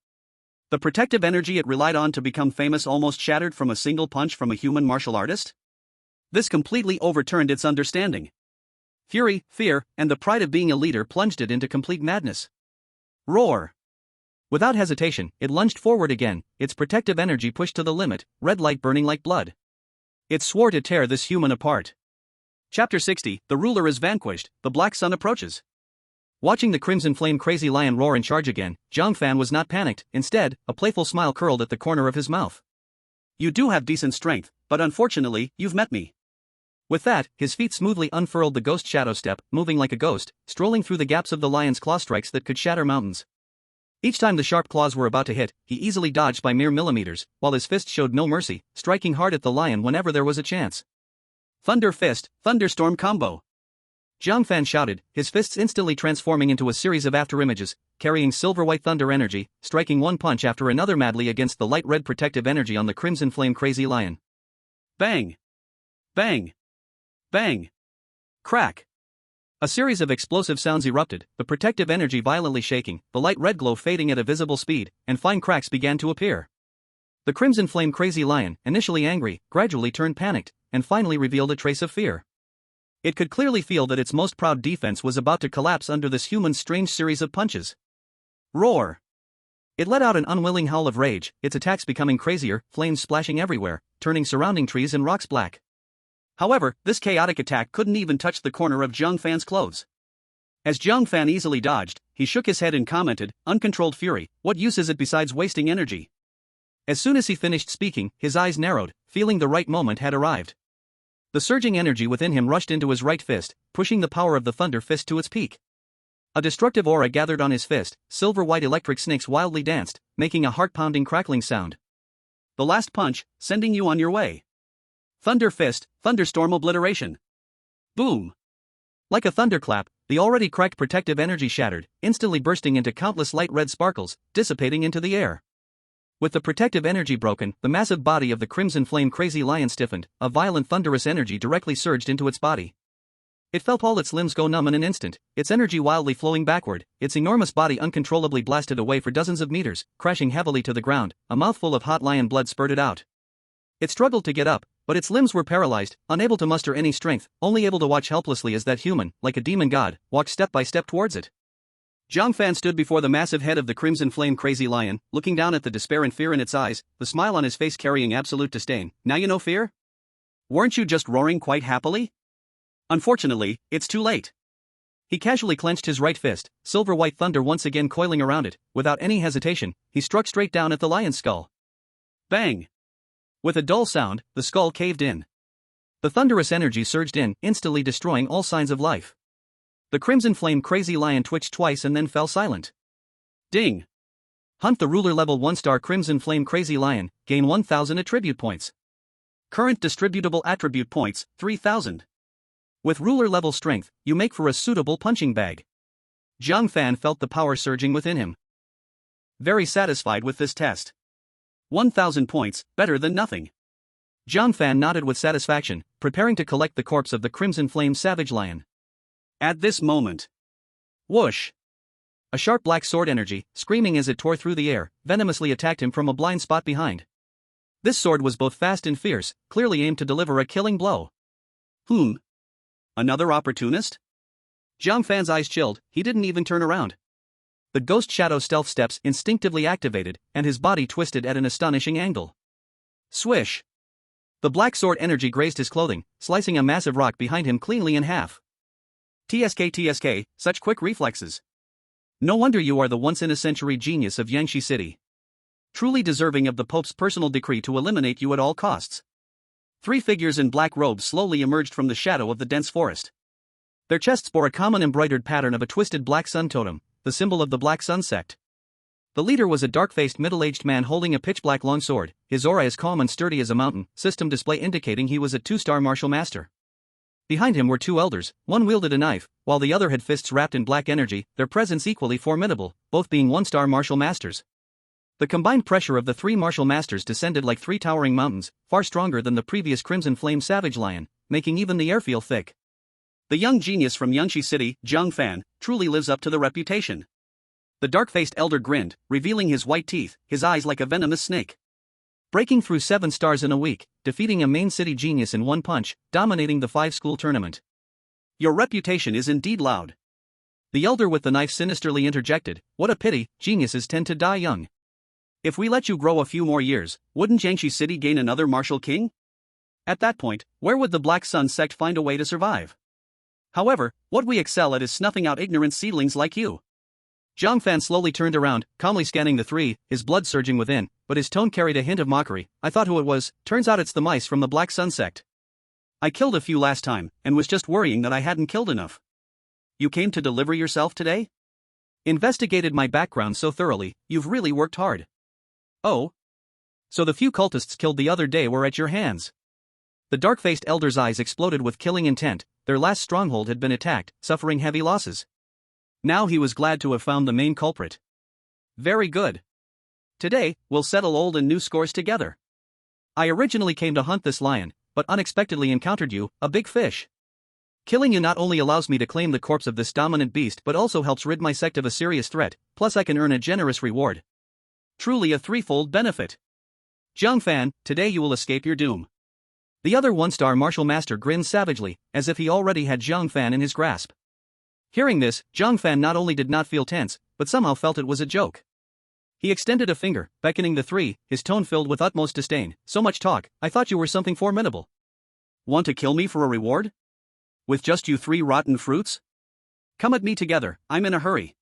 The protective energy it relied on to become famous almost shattered from a single punch from a human martial artist? This completely overturned its understanding. Fury, fear, and the pride of being a leader plunged it into complete madness. Roar! Without hesitation, it lunged forward again, its protective energy pushed to the limit, red light burning like blood. It swore to tear this human apart. Chapter 60, The Ruler is Vanquished, the Black Sun approaches. Watching the Crimson Flame Crazy Lion roar and charge again, Jiang Fan was not panicked, instead, a playful smile curled at the corner of his mouth. You do have decent strength, but unfortunately, you've met me. With that, his feet smoothly unfurled the ghost shadow step, moving like a ghost, strolling through the gaps of the lion's claw strikes that could shatter mountains. Each time the sharp claws were about to hit, he easily dodged by mere millimeters, while his fist showed no mercy, striking hard at the lion whenever there was a chance. Thunder Fist, Thunderstorm Combo! Jiang Fan shouted, his fists instantly transforming into a series of afterimages, carrying silver-white thunder energy, striking one punch after another madly against the light red protective energy on the Crimson Flame Crazy Lion. Bang! Bang! Bang! Crack! A series of explosive sounds erupted, the protective energy violently shaking, the light red glow fading at a visible speed, and fine cracks began to appear. The Crimson Flame Crazy Lion, initially angry, gradually turned panicked, and finally revealed a trace of fear. It could clearly feel that its most proud defense was about to collapse under this human's strange series of punches. Roar! It let out an unwilling howl of rage, its attacks becoming crazier, flames splashing everywhere, turning surrounding trees and rocks black. However, this chaotic attack couldn't even touch the corner of Jiang Fan's clothes. As Jiang Fan easily dodged, he shook his head and commented, uncontrolled fury, what use is it besides wasting energy? As soon as he finished speaking, his eyes narrowed, feeling the right moment had arrived. The surging energy within him rushed into his right fist, pushing the power of the Thunder Fist to its peak. A destructive aura gathered on his fist, silver-white electric snakes wildly danced, making a heart-pounding crackling sound. The last punch, sending you on your way. Thunder Fist, Thunderstorm Obliteration. Boom! Like a thunderclap, the already cracked protective energy shattered, instantly bursting into countless light red sparkles, dissipating into the air. With the protective energy broken, the massive body of the Crimson Flame Crazy Lion stiffened, a violent thunderous energy directly surged into its body. It felt all its limbs go numb in an instant, its energy wildly flowing backward, its enormous body uncontrollably blasted away for dozens of meters, crashing heavily to the ground, a mouthful of hot lion blood spurted out. It struggled to get up, but its limbs were paralyzed, unable to muster any strength, only able to watch helplessly as that human, like a demon god, walked step by step towards it. Jiang Fan stood before the massive head of the Crimson Flame Crazy Lion, looking down at the despair and fear in its eyes, the smile on his face carrying absolute disdain. Now you know fear? Weren't you just roaring quite happily? Unfortunately, it's too late. He casually clenched his right fist, silver-white thunder once again coiling around it. Without any hesitation, he struck straight down at the lion's skull. Bang! With a dull sound, the skull caved in. The thunderous energy surged in, instantly destroying all signs of life. The crimson flame crazy lion twitched twice and then fell silent. Ding! Hunt the ruler level 1-star crimson flame crazy lion, gain 1000 attribute points. Current distributable attribute points, 3000. With ruler level strength, you make for a suitable punching bag. Jiang Fan felt the power surging within him. Very satisfied with this test. 1000 points, better than nothing. Jiang Fan nodded with satisfaction, preparing to collect the corpse of the crimson flame savage lion. At this moment. Whoosh! A sharp black sword energy, screaming as it tore through the air, venomously attacked him from a blind spot behind. This sword was both fast and fierce, clearly aimed to deliver a killing blow. Another opportunist? Jiang Fan's eyes chilled, he didn't even turn around. The ghost shadow stealth steps instinctively activated, and his body twisted at an astonishing angle. Swish! The black sword energy grazed his clothing, slicing a massive rock behind him cleanly in half. TSK, such quick reflexes. No wonder you are the once-in-a-century genius of Yangshi City. Truly deserving of the Pope's personal decree to eliminate you at all costs. 3 figures in black robes slowly emerged from the shadow of the dense forest. Their chests bore a common embroidered pattern of a twisted black sun totem, the symbol of the Black Sun sect. The leader was a dark-faced middle-aged man holding a pitch-black long sword, his aura as calm and sturdy as a mountain, system display indicating he was a 2-star martial master. Behind him were 2 elders, one wielded a knife, while the other had fists wrapped in black energy, their presence equally formidable, both being 1-star martial masters. The combined pressure of the 3 martial masters descended like 3 towering mountains, far stronger than the previous Crimson Flame Savage Lion, making even the air feel thick. The young genius from Yangshi City, Jiang Fan, truly lives up to the reputation. The dark-faced elder grinned, revealing his white teeth, his eyes like a venomous snake. Breaking through 7 stars in a week, defeating a main city genius in one punch, dominating the 5-school tournament. Your reputation is indeed loud. The elder with the knife sinisterly interjected, what a pity, geniuses tend to die young. If we let you grow a few more years, wouldn't Yangshi City gain another martial king? At that point, where would the Black Sun sect find a way to survive? However, what we excel at is snuffing out ignorant seedlings like you. Jiang Fan slowly turned around, calmly scanning the 3, his blood surging within, but his tone carried a hint of mockery. I thought who it was, turns out it's the mice from the Black Sun sect. I killed a few last time, and was just worrying that I hadn't killed enough. You came to deliver yourself today? Investigated my background so thoroughly, you've really worked hard. Oh? So the few cultists killed the other day were at your hands. The dark-faced elder's eyes exploded with killing intent, their last stronghold had been attacked, suffering heavy losses. Now he was glad to have found the main culprit. Very good. Today, we'll settle old and new scores together. I originally came to hunt this lion, but unexpectedly encountered you, a big fish. Killing you not only allows me to claim the corpse of this dominant beast but also helps rid my sect of a serious threat, plus I can earn a generous reward. Truly a 3-fold benefit. Jiang Fan, today you will escape your doom. The other 1-star martial master grinned savagely, as if he already had Jiang Fan in his grasp. Hearing this, Jiang Fan not only did not feel tense, but somehow felt it was a joke. He extended a finger, beckoning the 3, his tone filled with utmost disdain. So much talk, I thought you were something formidable. Want to kill me for a reward? With just you 3 rotten fruits? Come at me together, I'm in a hurry.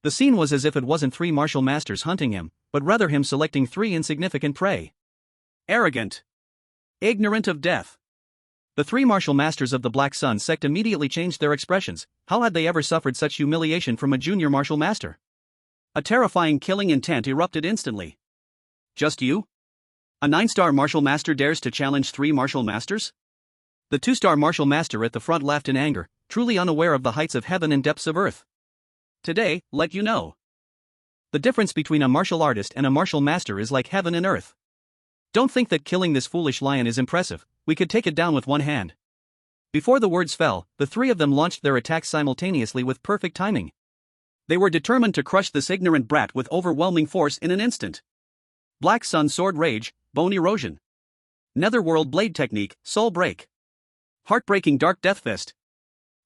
The scene was as if it wasn't 3 martial masters hunting him, but rather him selecting 3 insignificant prey. Arrogant. Ignorant of death. The 3 martial masters of the Black Sun sect immediately changed their expressions. How had they ever suffered such humiliation from a junior martial master? A terrifying killing intent erupted instantly. Just you? A 9-star martial master dares to challenge 3 martial masters? The 2-star martial master at the front laughed in anger, truly unaware of the heights of heaven and depths of earth. Today, let you know. The difference between a martial artist and a martial master is like heaven and earth. Don't think that killing this foolish lion is impressive, we could take it down with one hand. Before the words fell, the 3 of them launched their attacks simultaneously with perfect timing. They were determined to crush this ignorant brat with overwhelming force in an instant. Black Sun Sword Rage, Bone Erosion. Netherworld Blade Technique, Soul Break. Heartbreaking Dark Death Fist.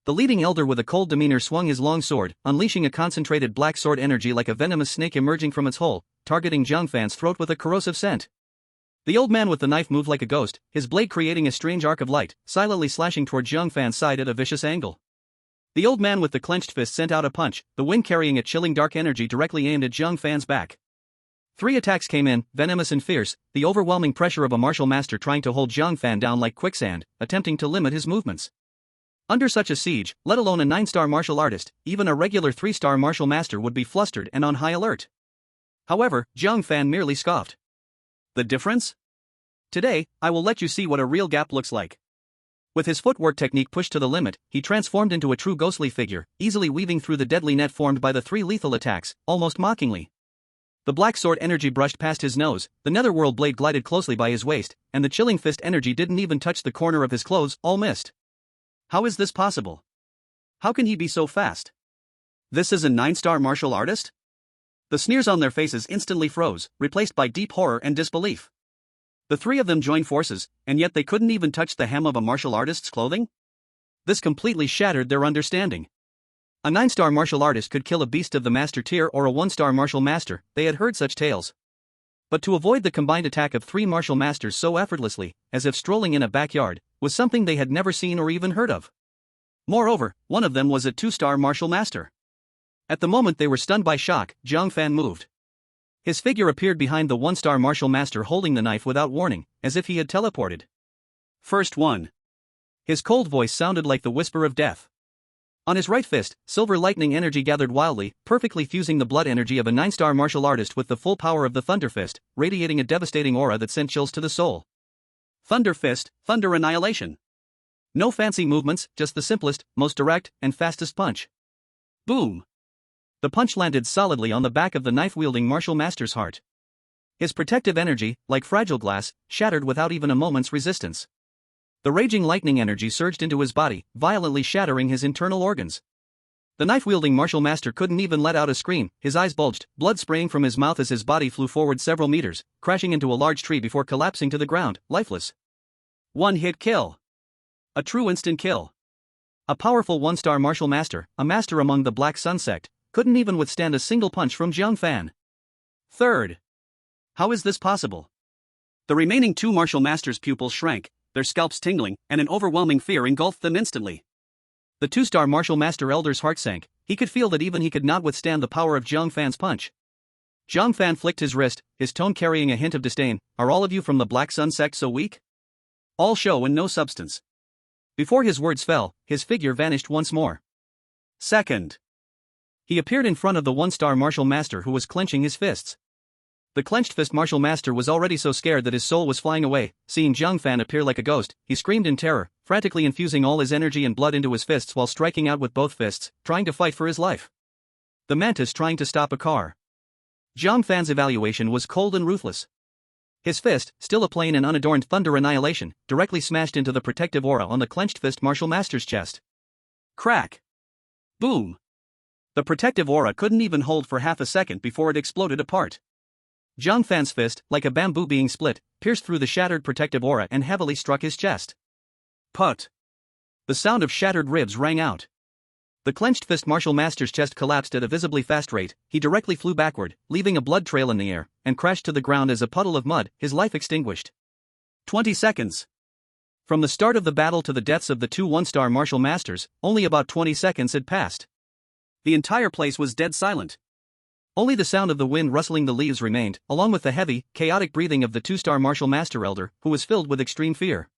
The leading elder with a cold demeanor swung his long sword, unleashing a concentrated black sword energy like a venomous snake emerging from its hole, targeting Jiang Fan's throat with a corrosive scent. The old man with the knife moved like a ghost, his blade creating a strange arc of light, silently slashing toward Jiang Fan's side at a vicious angle. The old man with the clenched fist sent out a punch, the wind carrying a chilling dark energy directly aimed at Jiang Fan's back. 3 attacks came in, venomous and fierce, the overwhelming pressure of a martial master trying to hold Jiang Fan down like quicksand, attempting to limit his movements. Under such a siege, let alone a 9-star martial artist, even a regular 3-star martial master would be flustered and on high alert. However, Jiang Fan merely scoffed. The difference? Today, I will let you see what a real gap looks like. With his footwork technique pushed to the limit, he transformed into a true ghostly figure, easily weaving through the deadly net formed by the 3 lethal attacks, almost mockingly. The black sword energy brushed past his nose, the netherworld blade glided closely by his waist, and the chilling fist energy didn't even touch the corner of his clothes, all missed. How is this possible? How can he be so fast? This is a 9-star martial artist? The sneers on their faces instantly froze, replaced by deep horror and disbelief. The 3 of them joined forces, and yet they couldn't even touch the hem of a martial artist's clothing? This completely shattered their understanding. A 9-star martial artist could kill a beast of the master tier or a 1-star martial master, they had heard such tales. But to avoid the combined attack of 3 martial masters so effortlessly, as if strolling in a backyard, was something they had never seen or even heard of. Moreover, one of them was a 2-star martial master. At the moment they were stunned by shock, Jiang Fan moved. His figure appeared behind the 1-star martial master holding the knife without warning, as if he had teleported. First one. His cold voice sounded like the whisper of death. On his right fist, silver lightning energy gathered wildly, perfectly fusing the blood energy of a 9-star martial artist with the full power of the Thunder Fist, radiating a devastating aura that sent chills to the soul. Thunder Fist, Thunder Annihilation. No fancy movements, just the simplest, most direct, and fastest punch. Boom! The punch landed solidly on the back of the knife-wielding martial master's heart. His protective energy, like fragile glass, shattered without even a moment's resistance. The raging lightning energy surged into his body, violently shattering his internal organs. The knife-wielding martial master couldn't even let out a scream, his eyes bulged, blood spraying from his mouth as his body flew forward several meters, crashing into a large tree before collapsing to the ground, lifeless. One-hit kill. A true instant kill. A powerful 1-star martial master, a master among the Black Sun sect, couldn't even withstand a single punch from Jiang Fan. Third. How is this possible? The remaining 2 martial masters' pupils shrank, their scalps tingling, and an overwhelming fear engulfed them instantly. The 2-star martial master elder's heart sank, he could feel that even he could not withstand the power of Jiang Fan's punch. Jiang Fan flicked his wrist, his tone carrying a hint of disdain. Are all of you from the Black Sun sect so weak? All show and no substance. Before his words fell, his figure vanished once more. Second. He appeared in front of the 1-star martial master who was clenching his fists. The clenched fist martial master was already so scared that his soul was flying away. Seeing Jiang Fan appear like a ghost, he screamed in terror, frantically infusing all his energy and blood into his fists while striking out with both fists, trying to fight for his life. The mantis trying to stop a car. Jiang Fan's evaluation was cold and ruthless. His fist, still a plain and unadorned Thunder Annihilation, directly smashed into the protective aura on the clenched fist martial master's chest. Crack! Boom! The protective aura couldn't even hold for half a second before it exploded apart. Jiang Fan's fist, like a bamboo being split, pierced through the shattered protective aura and heavily struck his chest. Put! The sound of shattered ribs rang out. The clenched fist martial master's chest collapsed at a visibly fast rate, he directly flew backward, leaving a blood trail in the air, and crashed to the ground as a puddle of mud, his life extinguished. 20 seconds. From the start of the battle to the deaths of the 2 1-star martial masters, only about 20 seconds had passed. The entire place was dead silent. Only the sound of the wind rustling the leaves remained, along with the heavy, chaotic breathing of the 2-star martial master elder, who was filled with extreme fear.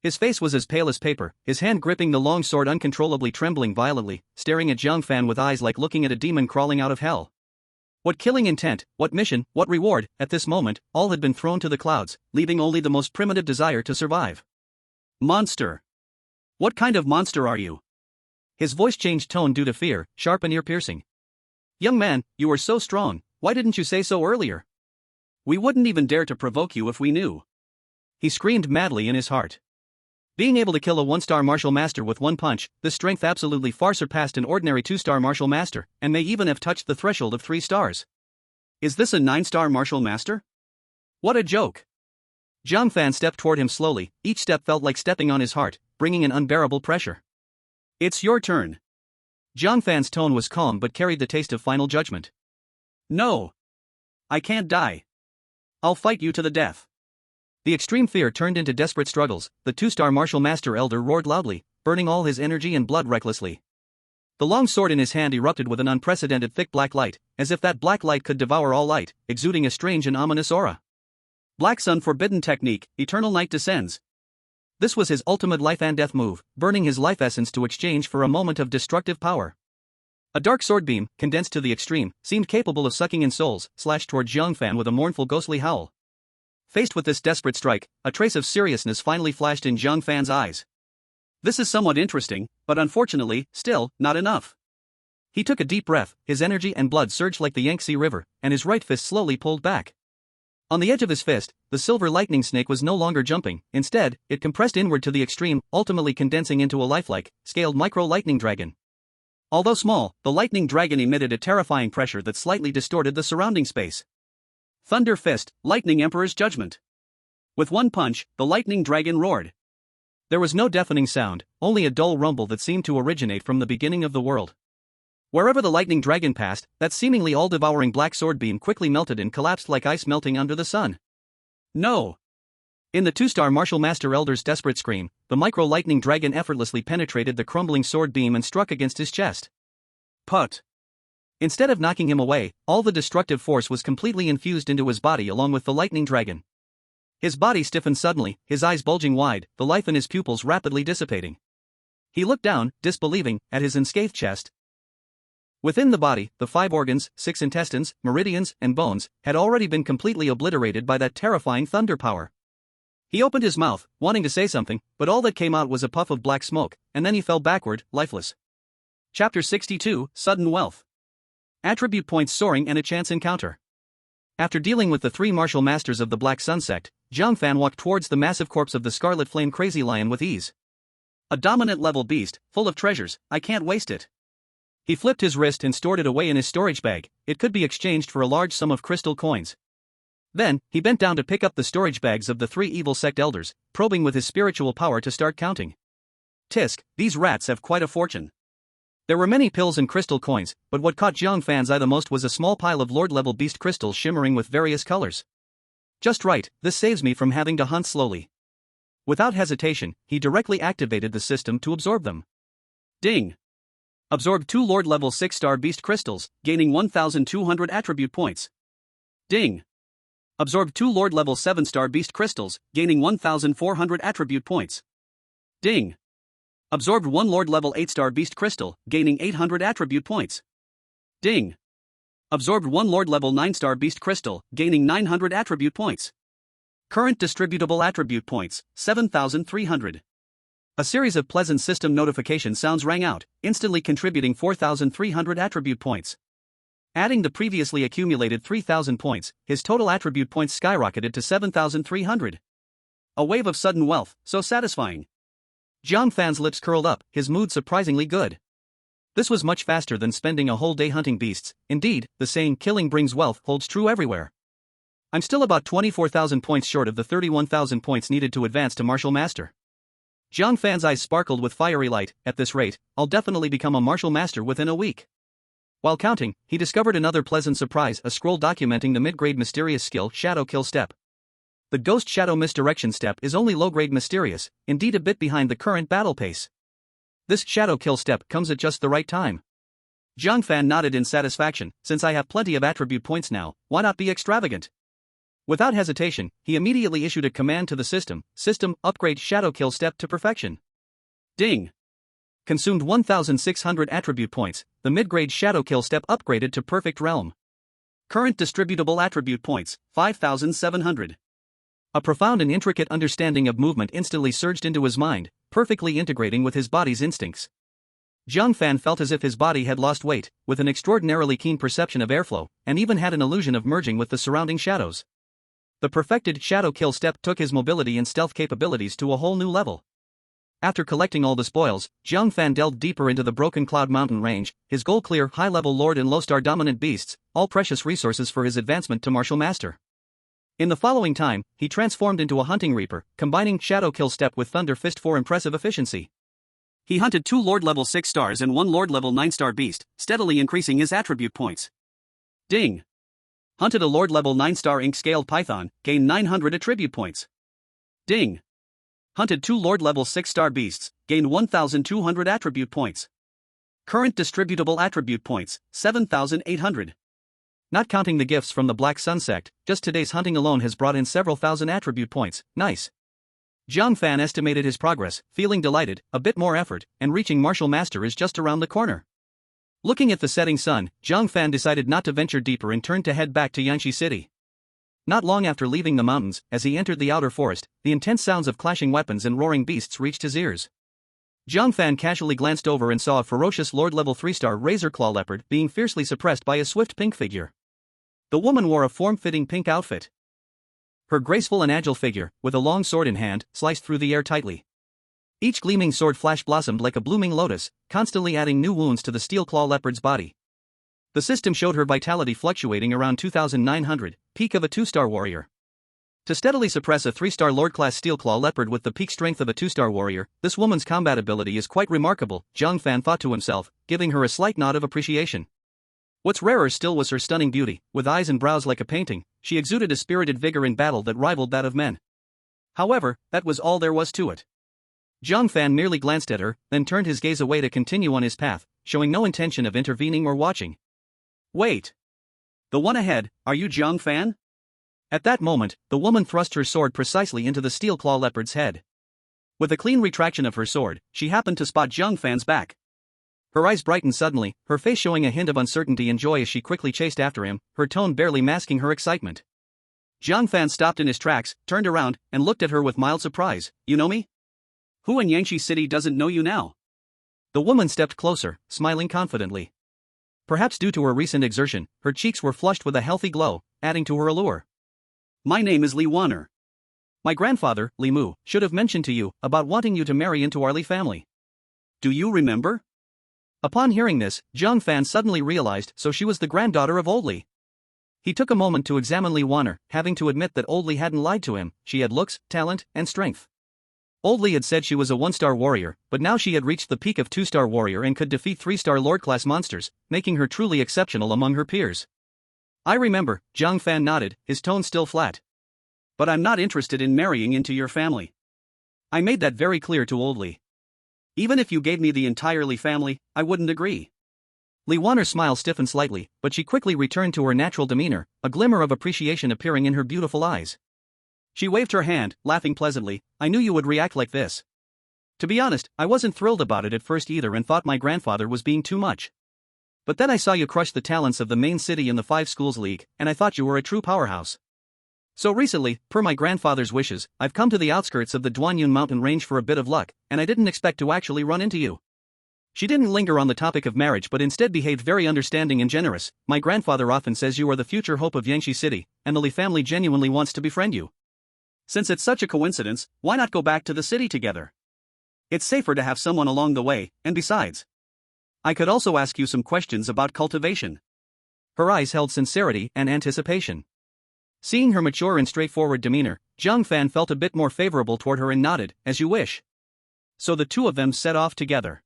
His face was as pale as paper, his hand gripping the long sword uncontrollably trembling violently, staring at Jiang Fan with eyes like looking at a demon crawling out of hell. What killing intent, what mission, what reward, at this moment, all had been thrown to the clouds, leaving only the most primitive desire to survive. Monster! What kind of monster are you? His voice changed tone due to fear, sharp and ear-piercing. Young man, you are so strong, why didn't you say so earlier? We wouldn't even dare to provoke you if we knew. He screamed madly in his heart. Being able to kill a 1-star martial master with one punch, this strength absolutely far surpassed an ordinary 2-star martial master, and may even have touched the threshold of 3 stars. Is this a 9-star martial master? What a joke! Jiang Fan stepped toward him slowly, each step felt like stepping on his heart, bringing an unbearable pressure. It's your turn. Jiang Fan's tone was calm but carried the taste of final judgment. No. I can't die. I'll fight you to the death. The extreme fear turned into desperate struggles. The 2-star martial master elder roared loudly, burning all his energy and blood recklessly. The long sword in his hand erupted with an unprecedented thick black light, as if that black light could devour all light, exuding a strange and ominous aura. Black Sun Forbidden Technique, Eternal Night Descends. This was his ultimate life and death move, burning his life essence to exchange for a moment of destructive power. A dark sword beam, condensed to the extreme, seemed capable of sucking in souls, slashed toward Jiang Fan with a mournful ghostly howl. Faced with this desperate strike, a trace of seriousness finally flashed in Jiang Fan's eyes. This is somewhat interesting, but unfortunately, still, not enough. He took a deep breath, his energy and blood surged like the Yangtze River, and his right fist slowly pulled back. On the edge of his fist, the silver lightning snake was no longer jumping. Instead, it compressed inward to the extreme, ultimately condensing into a lifelike, scaled micro-lightning dragon. Although small, the lightning dragon emitted a terrifying pressure that slightly distorted the surrounding space. Thunder Fist, Lightning Emperor's Judgment. With one punch, the lightning dragon roared. There was no deafening sound, only a dull rumble that seemed to originate from the beginning of the world. Wherever the lightning dragon passed, that seemingly all-devouring black sword beam quickly melted and collapsed like ice melting under the sun. No! In the 2-star martial master elder's desperate scream, the micro-lightning dragon effortlessly penetrated the crumbling sword beam and struck against his chest. Put! Instead of knocking him away, all the destructive force was completely infused into his body along with the lightning dragon. His body stiffened suddenly, his eyes bulging wide, the life in his pupils rapidly dissipating. He looked down, disbelieving, at his unscathed chest. Within the body, the 5 organs, 6 intestines, meridians, and bones, had already been completely obliterated by that terrifying thunder power. He opened his mouth, wanting to say something, but all that came out was a puff of black smoke, and then he fell backward, lifeless. Chapter 62, Sudden Wealth. Attribute points soaring and a chance encounter. After dealing with the 3 martial masters of the Black Sun sect, Jiang Fan walked towards the massive corpse of the Scarlet Flame Crazy Lion with ease. A dominant level beast, full of treasures, I can't waste it. He flipped his wrist and stored it away in his storage bag. It could be exchanged for a large sum of crystal coins. Then, he bent down to pick up the storage bags of the 3 evil sect elders, probing with his spiritual power to start counting. Tisk, these rats have quite a fortune. There were many pills and crystal coins, but what caught Jiang Fan's eye the most was a small pile of lord-level beast crystals shimmering with various colors. Just right, this saves me from having to hunt slowly. Without hesitation, he directly activated the system to absorb them. Ding! Absorb 2 Lord-level 6-star beast crystals, gaining 1,200 attribute points. Ding! Absorb 2 Lord-level 7-star beast crystals, gaining 1,400 attribute points. Ding! Absorbed 1 Lord-level 8-star beast crystal, gaining 800 attribute points. Ding! Absorbed 1 Lord-level 9-star beast crystal, gaining 900 attribute points. Current distributable attribute points, 7,300. A series of pleasant system notification sounds rang out, instantly contributing 4,300 attribute points. Adding the previously accumulated 3,000 points, his total attribute points skyrocketed to 7,300. A wave of sudden wealth, so satisfying. Jiang Fan's lips curled up, his mood surprisingly good. This was much faster than spending a whole day hunting beasts. Indeed, the saying killing brings wealth holds true everywhere. I'm still about 24,000 points short of the 31,000 points needed to advance to Martial Master. Jiang Fan's eyes sparkled with fiery light. At this rate, I'll definitely become a Martial Master within a week. While counting, he discovered another pleasant surprise, a scroll documenting the mid-grade mysterious skill Shadow Kill Step. The Ghost Shadow Misdirection Step is only low-grade mysterious, indeed a bit behind the current battle pace. This Shadow Kill Step comes at just the right time. Jiang Fan nodded in satisfaction. Since I have plenty of attribute points now, why not be extravagant? Without hesitation, he immediately issued a command to the system, upgrade Shadow Kill Step to perfection. Ding! Consumed 1,600 attribute points, the mid-grade Shadow Kill Step upgraded to Perfect Realm. Current distributable attribute points, 5,700. A profound and intricate understanding of movement instantly surged into his mind, perfectly integrating with his body's instincts. Jiang Fan felt as if his body had lost weight, with an extraordinarily keen perception of airflow, and even had an illusion of merging with the surrounding shadows. The perfected Shadow Kill Step took his mobility and stealth capabilities to a whole new level. After collecting all the spoils, Jiang Fan delved deeper into the Broken Cloud Mountain range, his goal clear, high-level Lord and low-star dominant beasts, all precious resources for his advancement to Martial Master. In the following time, he transformed into a hunting reaper, combining Shadow Kill Step with Thunder Fist for impressive efficiency. He hunted 2 Lord-level 6 stars and 1 Lord-level 9-star beast, steadily increasing his attribute points. Ding! Hunted a Lord-level 9-star ink-scaled python, gained 900 attribute points. Ding. Hunted 2 Lord level 6-star beasts, gained 1,200 attribute points. Current distributable attribute points, 7,800. Not counting the gifts from the Black Sun sect, just today's hunting alone has brought in several thousand attribute points, nice. Jiang Fan estimated his progress, feeling delighted, a bit more effort, and reaching Martial Master is just around the corner. Looking at the setting sun, Jiang Fan decided not to venture deeper and turned to head back to Yangshi City. Not long after leaving the mountains, as he entered the outer forest, the intense sounds of clashing weapons and roaring beasts reached his ears. Jiang Fan casually glanced over and saw a ferocious Lord level 3-star razor claw leopard being fiercely suppressed by a swift pink figure. The woman wore a form-fitting pink outfit. Her graceful and agile figure, with a long sword in hand, sliced through the air tightly. Each gleaming sword flash blossomed like a blooming lotus, constantly adding new wounds to the steel claw leopard's body. The system showed her vitality fluctuating around 2,900, peak of a 2-star warrior. To steadily suppress a 3-star Lord-class steel claw leopard with the peak strength of a 2-star warrior, this woman's combat ability is quite remarkable, Jiang Fan thought to himself, giving her a slight nod of appreciation. What's rarer still was her stunning beauty, with eyes and brows like a painting. She exuded a spirited vigor in battle that rivaled that of men. However, that was all there was to it. Jiang Fan merely glanced at her, then turned his gaze away to continue on his path, showing no intention of intervening or watching. Wait. The one ahead, are you Jiang Fan? At that moment, the woman thrust her sword precisely into the steel claw leopard's head. With a clean retraction of her sword, she happened to spot Jiang Fan's back. Her eyes brightened suddenly, her face showing a hint of uncertainty and joy as she quickly chased after him, her tone barely masking her excitement. Jiang Fan stopped in his tracks, turned around, and looked at her with mild surprise. You know me? Who in Yangshi City doesn't know you now? The woman stepped closer, smiling confidently. Perhaps due to her recent exertion, her cheeks were flushed with a healthy glow, adding to her allure. My name is Li Wanner. My grandfather, Li Mu, should have mentioned to you about wanting you to marry into our Li family. Do you remember? Upon hearing this, Jiang Fan suddenly realized so she was the granddaughter of Old Li. He took a moment to examine Li Wanner, having to admit that Old Li hadn't lied to him. She had looks, talent, and strength. Old Li had said she was a 1-star warrior, but now she had reached the peak of 2-star warrior and could defeat 3-star Lord-class monsters, making her truly exceptional among her peers. I remember, Jiang Fan nodded, his tone still flat. But I'm not interested in marrying into your family. I made that very clear to Old Li. Even if you gave me the entire Li family, I wouldn't agree. Li Wanner's smile stiffened slightly, but she quickly returned to her natural demeanor, a glimmer of appreciation appearing in her beautiful eyes. She waved her hand, laughing pleasantly. I knew you would react like this. To be honest, I wasn't thrilled about it at first either and thought my grandfather was being too much. But then I saw you crush the talents of the main city in the 5 Schools League, and I thought you were a true powerhouse. So recently, per my grandfather's wishes, I've come to the outskirts of the Duanyun mountain range for a bit of luck, and I didn't expect to actually run into you. She didn't linger on the topic of marriage but instead behaved very understanding and generous. My grandfather often says you are the future hope of Yangshi City, and the Li family genuinely wants to befriend you. Since it's such a coincidence, why not go back to the city together? It's safer to have someone along the way, and besides, I could also ask you some questions about cultivation. Her eyes held sincerity and anticipation. Seeing her mature and straightforward demeanor, Jiang Fan felt a bit more favorable toward her and nodded, as you wish. So the two of them set off together.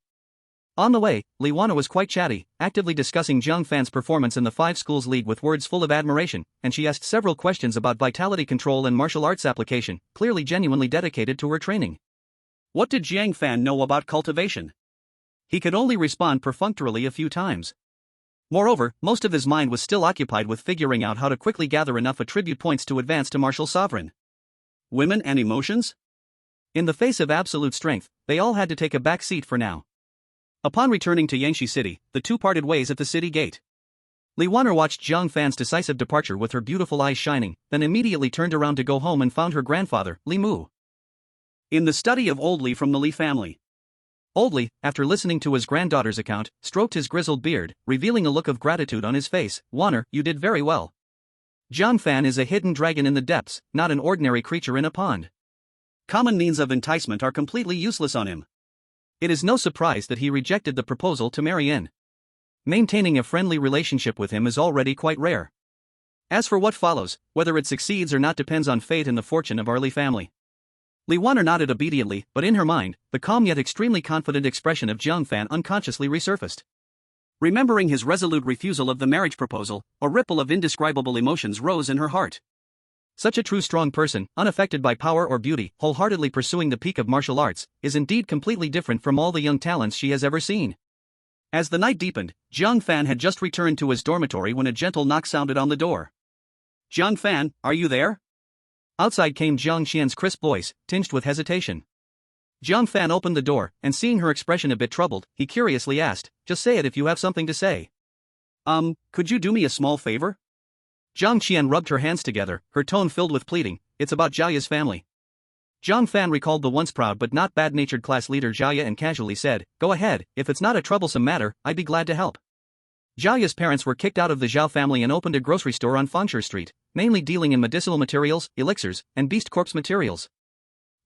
On the way, Li Wanner was quite chatty, actively discussing Jiang Fan's performance in the 5 Schools League with words full of admiration, and she asked several questions about vitality control and martial arts application, clearly genuinely dedicated to her training. What did Jiang Fan know about cultivation? He could only respond perfunctorily a few times. Moreover, most of his mind was still occupied with figuring out how to quickly gather enough attribute points to advance to Martial Sovereign. Women and emotions? In the face of absolute strength, they all had to take a back seat for now. Upon returning to Yangshi City, the two parted ways at the city gate. Li Wanner watched Jiang Fan's decisive departure with her beautiful eyes shining, then immediately turned around to go home and found her grandfather, Li Mu, in the study of Old Li from the Li family. Old Li, after listening to his granddaughter's account, stroked his grizzled beard, revealing a look of gratitude on his face. Wanner, you did very well. Jiang Fan is a hidden dragon in the depths, not an ordinary creature in a pond. Common means of enticement are completely useless on him. It is no surprise that he rejected the proposal to marry in. Maintaining a friendly relationship with him is already quite rare. As for what follows, whether it succeeds or not depends on fate and the fortune of our Li family. Li Wanner nodded obediently, but in her mind, the calm yet extremely confident expression of Jiang Fan unconsciously resurfaced. Remembering his resolute refusal of the marriage proposal, a ripple of indescribable emotions rose in her heart. Such a true strong person, unaffected by power or beauty, wholeheartedly pursuing the peak of martial arts, is indeed completely different from all the young talents she has ever seen. As the night deepened, Jiang Fan had just returned to his dormitory when a gentle knock sounded on the door. "Jiang Fan, are you there?" Outside came Jiang Qian's crisp voice, tinged with hesitation. Jiang Fan opened the door, and seeing her expression a bit troubled, he curiously asked, "Just say it if you have something to say." Could you do me a small favor?" Jiang Qian rubbed her hands together, her tone filled with pleading. "It's about Jiaya's family." Jiang Fan recalled the once proud but not bad-natured class leader Jiaya and casually said, "Go ahead, if it's not a troublesome matter, I'd be glad to help." Jiaya's parents were kicked out of the Zhao family and opened a grocery store on Fangshi Street, mainly dealing in medicinal materials, elixirs, and beast corpse materials.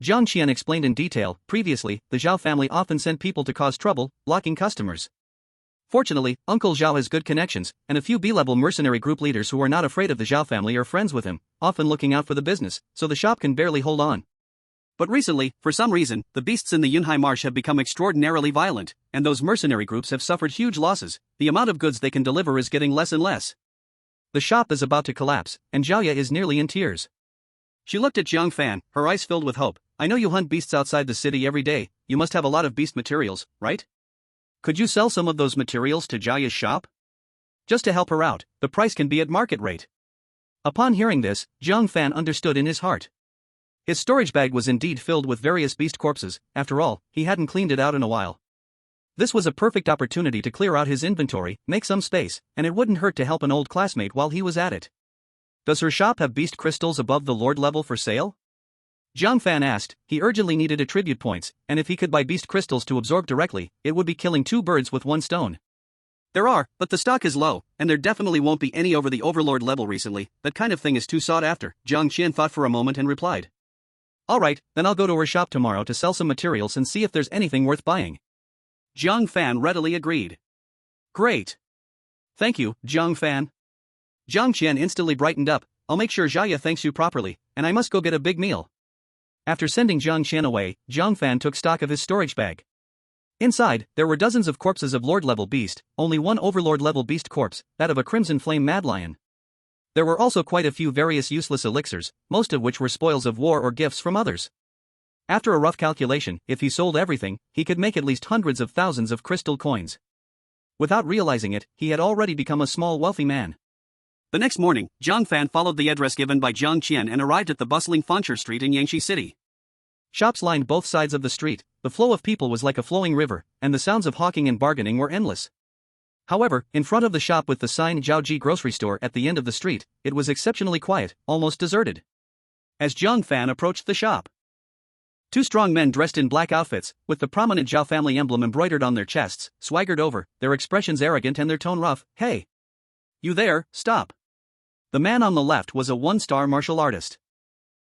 Jiang Qian explained in detail, previously, the Zhao family often sent people to cause trouble, blocking customers. Fortunately, Uncle Zhao has good connections, and a few B-level mercenary group leaders who are not afraid of the Zhao family are friends with him, often looking out for the business, so the shop can barely hold on. But recently, for some reason, the beasts in the Yunhai Marsh have become extraordinarily violent, and those mercenary groups have suffered huge losses. The amount of goods they can deliver is getting less and less. The shop is about to collapse, and Jiaya is nearly in tears. She looked at Jiang Fan, her eyes filled with hope. "I know you hunt beasts outside the city every day, you must have a lot of beast materials, right? Could you sell some of those materials to Jiaya's shop? Just to help her out, the price can be at market rate." Upon hearing this, Jiang Fan understood in his heart. His storage bag was indeed filled with various beast corpses. After all, he hadn't cleaned it out in a while. This was a perfect opportunity to clear out his inventory, make some space, and it wouldn't hurt to help an old classmate while he was at it. "Does her shop have beast crystals above the Lord level for sale?" Jiang Fan asked. He urgently needed attribute points, and if he could buy beast crystals to absorb directly, it would be killing two birds with one stone. "There are, but the stock is low, and there definitely won't be any over the Overlord level recently. That kind of thing is too sought after." Jiang Qian thought for a moment and replied. "Alright, then I'll go to her shop tomorrow to sell some materials and see if there's anything worth buying." Jiang Fan readily agreed. "Great. Thank you, Jiang Fan." Jiang Qian instantly brightened up. "I'll make sure Jiaya thanks you properly, and I must go get a big meal." After sending Jiang Qian away, Jiang Fan took stock of his storage bag. Inside, there were dozens of corpses of Lord-level beast, only one Overlord-level beast corpse, that of a Crimson Flame Mad Lion. There were also quite a few various useless elixirs, most of which were spoils of war or gifts from others. After a rough calculation, if he sold everything, he could make at least hundreds of thousands of crystal coins. Without realizing it, he had already become a small wealthy man. The next morning, Jiang Fan followed the address given by Jiang Qian and arrived at the bustling Fangshi Street in Yangshi City. Shops lined both sides of the street, the flow of people was like a flowing river, and the sounds of hawking and bargaining were endless. However, in front of the shop with the sign Zhaoji Grocery Store at the end of the street, it was exceptionally quiet, almost deserted. As Jiang Fan approached the shop, two strong men dressed in black outfits, with the prominent Zhao family emblem embroidered on their chests, swaggered over, their expressions arrogant and their tone rough. "Hey! You there, stop!" The man on the left was a one-star martial artist.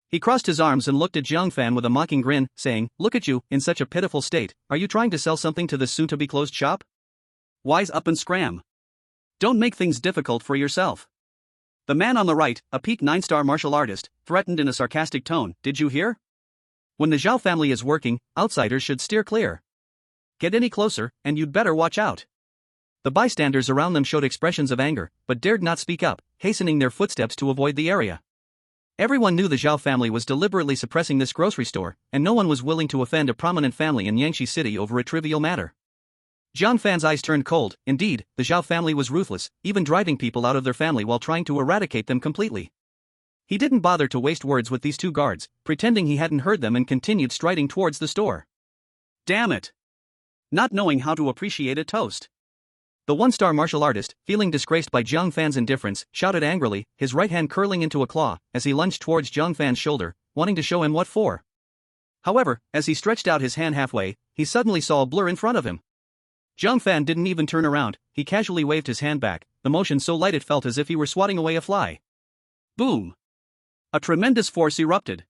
He crossed his arms and looked at Jiang Fan with a mocking grin, saying, "Look at you, in such a pitiful state. Are you trying to sell something to this soon-to-be-closed shop? Wise up and scram. Don't make things difficult for yourself." The man on the right, a peak 9-star martial artist, threatened in a sarcastic tone, "Did you hear? When the Zhao family is working, outsiders should steer clear. Get any closer, and you'd better watch out." The bystanders around them showed expressions of anger, but dared not speak up, hastening their footsteps to avoid the area. Everyone knew the Zhao family was deliberately suppressing this grocery store, and no one was willing to offend a prominent family in Yangshi City over a trivial matter. Jiang Fan's eyes turned cold. Indeed, the Zhao family was ruthless, even driving people out of their family while trying to eradicate them completely. He didn't bother to waste words with these two guards, pretending he hadn't heard them and continued striding towards the store. Damn it! Not knowing how to appreciate a toast. The one-star martial artist, feeling disgraced by Jiang Fan's indifference, shouted angrily, his right hand curling into a claw, as he lunged towards Jiang Fan's shoulder, wanting to show him what for. However, as he stretched out his hand halfway, he suddenly saw a blur in front of him. Jiang Fan didn't even turn around, he casually waved his hand back, the motion so light it felt as if he were swatting away a fly. Boom! A tremendous force erupted.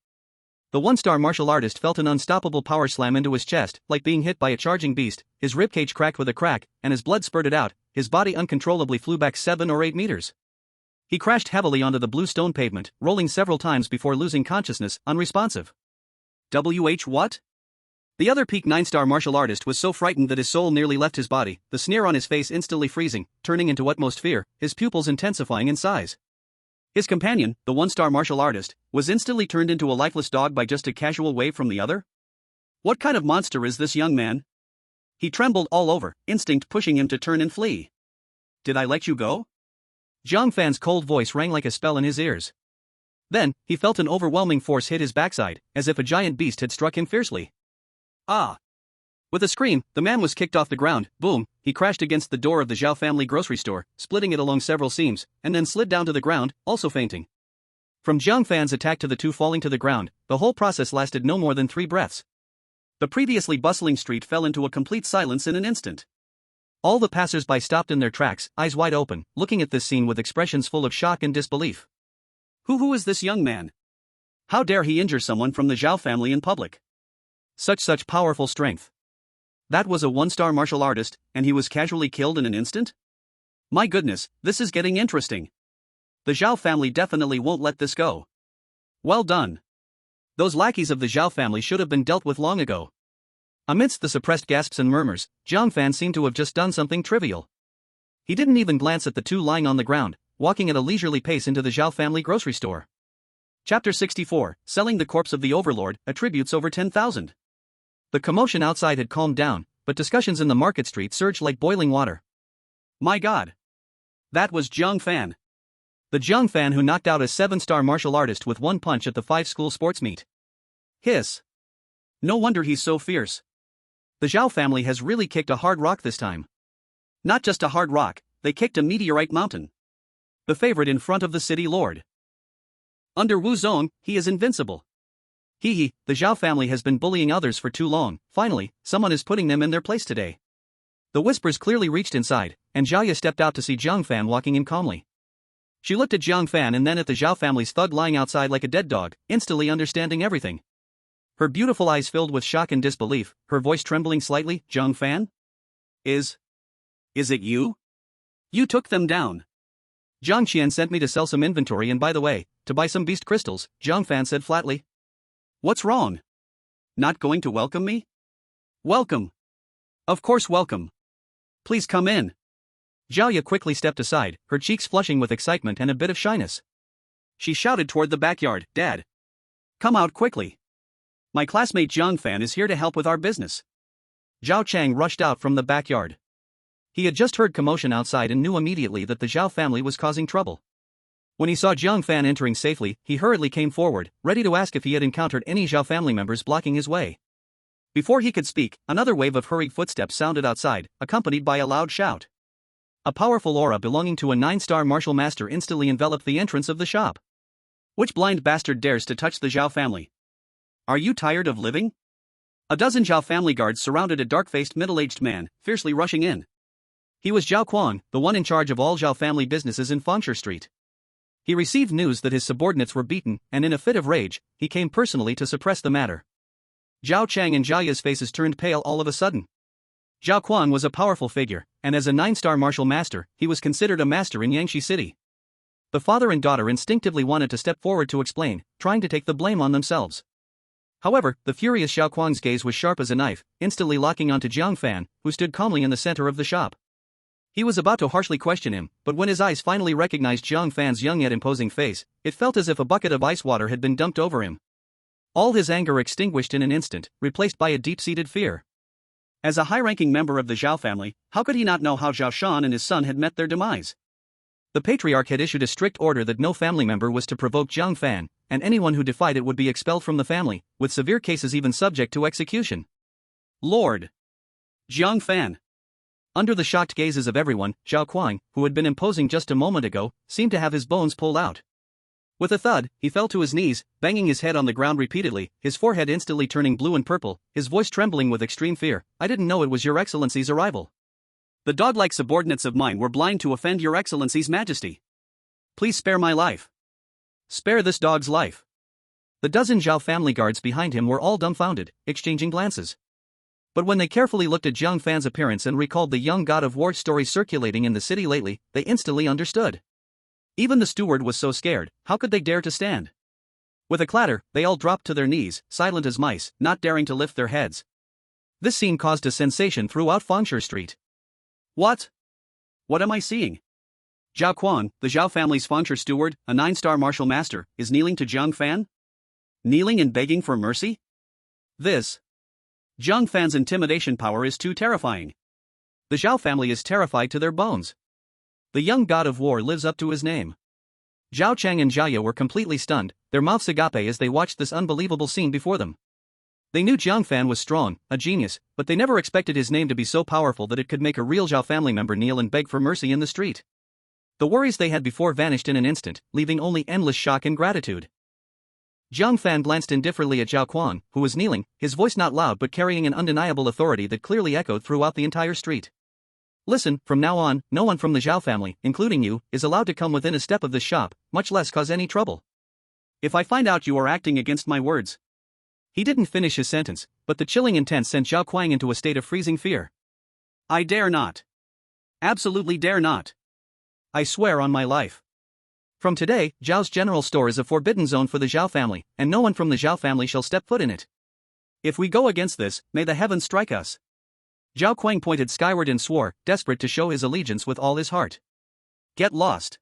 The one-star martial artist felt an unstoppable power slam into his chest, like being hit by a charging beast. His ribcage cracked with a crack, and as blood spurted out, his body uncontrollably flew back 7 or 8 meters. He crashed heavily onto the blue stone pavement, rolling several times before losing consciousness, unresponsive. What? The other peak 9-star martial artist was so frightened that his soul nearly left his body, the sneer on his face instantly freezing, turning into utmost fear, his pupils intensifying in size. His companion, the one-star martial artist, was instantly turned into a lifeless dog by just a casual wave from the other? What kind of monster is this young man? He trembled all over, instinct pushing him to turn and flee. Did I let you go? Jiang Fan's cold voice rang like a spell in his ears. Then, he felt an overwhelming force hit his backside, as if a giant beast had struck him fiercely. Ah! With a scream, the man was kicked off the ground. Boom, he crashed against the door of the Zhao family grocery store, splitting it along several seams, and then slid down to the ground, also fainting. From Jiang Fan's attack to the two falling to the ground, the whole process lasted no more than 3 breaths. The previously bustling street fell into a complete silence in an instant. All the passers-by stopped in their tracks, eyes wide open, looking at this scene with expressions full of shock and disbelief. Who is this young man? How dare he injure someone from the Zhao family in public? Such powerful strength. That was a one-star martial artist, and he was casually killed in an instant? My goodness, this is getting interesting. The Zhao family definitely won't let this go. Well done. Those lackeys of the Zhao family should have been dealt with long ago. Amidst the suppressed gasps and murmurs, Jiang Fan seemed to have just done something trivial. He didn't even glance at the two lying on the ground, walking at a leisurely pace into the Zhao family grocery store. Chapter 64, Selling the Corpse of the Overlord, Attributes over 10,000. The commotion outside had calmed down, but discussions in the market street surged like boiling water. My god! That was Jiang Fan. The Jiang Fan who knocked out a 7-star martial artist with one punch at the 5-school sports meet. Hiss. No wonder he's so fierce. The Zhao family has really kicked a hard rock this time. Not just a hard rock, they kicked a meteorite mountain. The favorite in front of the city lord. Under Wu Zong, he is invincible. The Zhao family has been bullying others for too long. Finally, someone is putting them in their place today. The whispers clearly reached inside, and Zhao stepped out to see Jiang Fan walking in calmly. She looked at Jiang Fan and then at the Zhao family's thug lying outside like a dead dog, instantly understanding everything. Her beautiful eyes filled with shock and disbelief, her voice trembling slightly. Jiang Fan? Is it you? You took them down. Zhang Qian sent me to sell some inventory and by the way, to buy some beast crystals, Jiang Fan said flatly. What's wrong? Not going to welcome me? Welcome. Of course welcome. Please come in. Zhao Ye quickly stepped aside, her cheeks flushing with excitement and a bit of shyness. She shouted toward the backyard, Dad. Come out quickly. My classmate Jiang Fan is here to help with our business. Zhao Chang rushed out from the backyard. He had just heard commotion outside and knew immediately that the Zhao family was causing trouble. When he saw Jiang Fan entering safely, he hurriedly came forward, ready to ask if he had encountered any Zhao family members blocking his way. Before he could speak, another wave of hurried footsteps sounded outside, accompanied by a loud shout. A powerful aura belonging to a 9-star martial master instantly enveloped the entrance of the shop. Which blind bastard dares to touch the Zhao family? Are you tired of living? A dozen Zhao family guards surrounded a dark-faced middle-aged man, fiercely rushing in. He was Zhao Kuang, the one in charge of all Zhao family businesses in Fengshe Street. He received news that his subordinates were beaten, and in a fit of rage, he came personally to suppress the matter. Zhao Chang and Zhao Ye's faces turned pale all of a sudden. Zhao Kuang was a powerful figure, and as a 9-star martial master, he was considered a master in Yangshi City. The father and daughter instinctively wanted to step forward to explain, trying to take the blame on themselves. However, the furious Zhao Kuang's gaze was sharp as a knife, instantly locking onto Jiang Fan, who stood calmly in the center of the shop. He was about to harshly question him, but when his eyes finally recognized Jiang Fan's young yet imposing face, it felt as if a bucket of ice water had been dumped over him. All his anger extinguished in an instant, replaced by a deep-seated fear. As a high-ranking member of the Zhao family, how could he not know how Zhao Shan and his son had met their demise? The patriarch had issued a strict order that no family member was to provoke Jiang Fan, and anyone who defied it would be expelled from the family, with severe cases even subject to execution. Lord Jiang Fan. Under the shocked gazes of everyone, Zhao Kuang, who had been imposing just a moment ago, seemed to have his bones pulled out. With a thud, he fell to his knees, banging his head on the ground repeatedly, his forehead instantly turning blue and purple, his voice trembling with extreme fear. I didn't know it was Your Excellency's arrival. The dog-like subordinates of mine were blind to offend Your Excellency's majesty. Please spare my life. Spare this dog's life. The dozen Zhao family guards behind him were all dumbfounded, exchanging glances. But when they carefully looked at Jiang Fan's appearance and recalled the young god of war stories circulating in the city lately, they instantly understood. Even the steward was so scared, how could they dare to stand? With a clatter, they all dropped to their knees, silent as mice, not daring to lift their heads. This scene caused a sensation throughout Fengshe Street. What am I seeing? Zhao Quan, the Zhao family's frontier steward, a 9-star martial master, is kneeling to Jiang Fan? Kneeling and begging for mercy? This. Jiang Fan's intimidation power is too terrifying. The Zhao family is terrified to their bones. The young god of war lives up to his name. Zhao Chang and Jia were completely stunned, their mouths agape as they watched this unbelievable scene before them. They knew Jiang Fan was strong, a genius, but they never expected his name to be so powerful that it could make a real Zhao family member kneel and beg for mercy in the street. The worries they had before vanished in an instant, leaving only endless shock and gratitude. Jiang Fan glanced indifferently at Zhao Quan, who was kneeling, his voice not loud but carrying an undeniable authority that clearly echoed throughout the entire street. Listen, from now on, no one from the Zhao family, including you, is allowed to come within a step of this shop, much less cause any trouble. If I find out you are acting against my words. He didn't finish his sentence, but the chilling intent sent Zhao Kuang into a state of freezing fear. I dare not. Absolutely dare not. I swear on my life. From today, Zhao's general store is a forbidden zone for the Zhao family, and no one from the Zhao family shall step foot in it. If we go against this, may the heavens strike us. Zhao Kuang pointed skyward and swore, desperate to show his allegiance with all his heart. Get lost.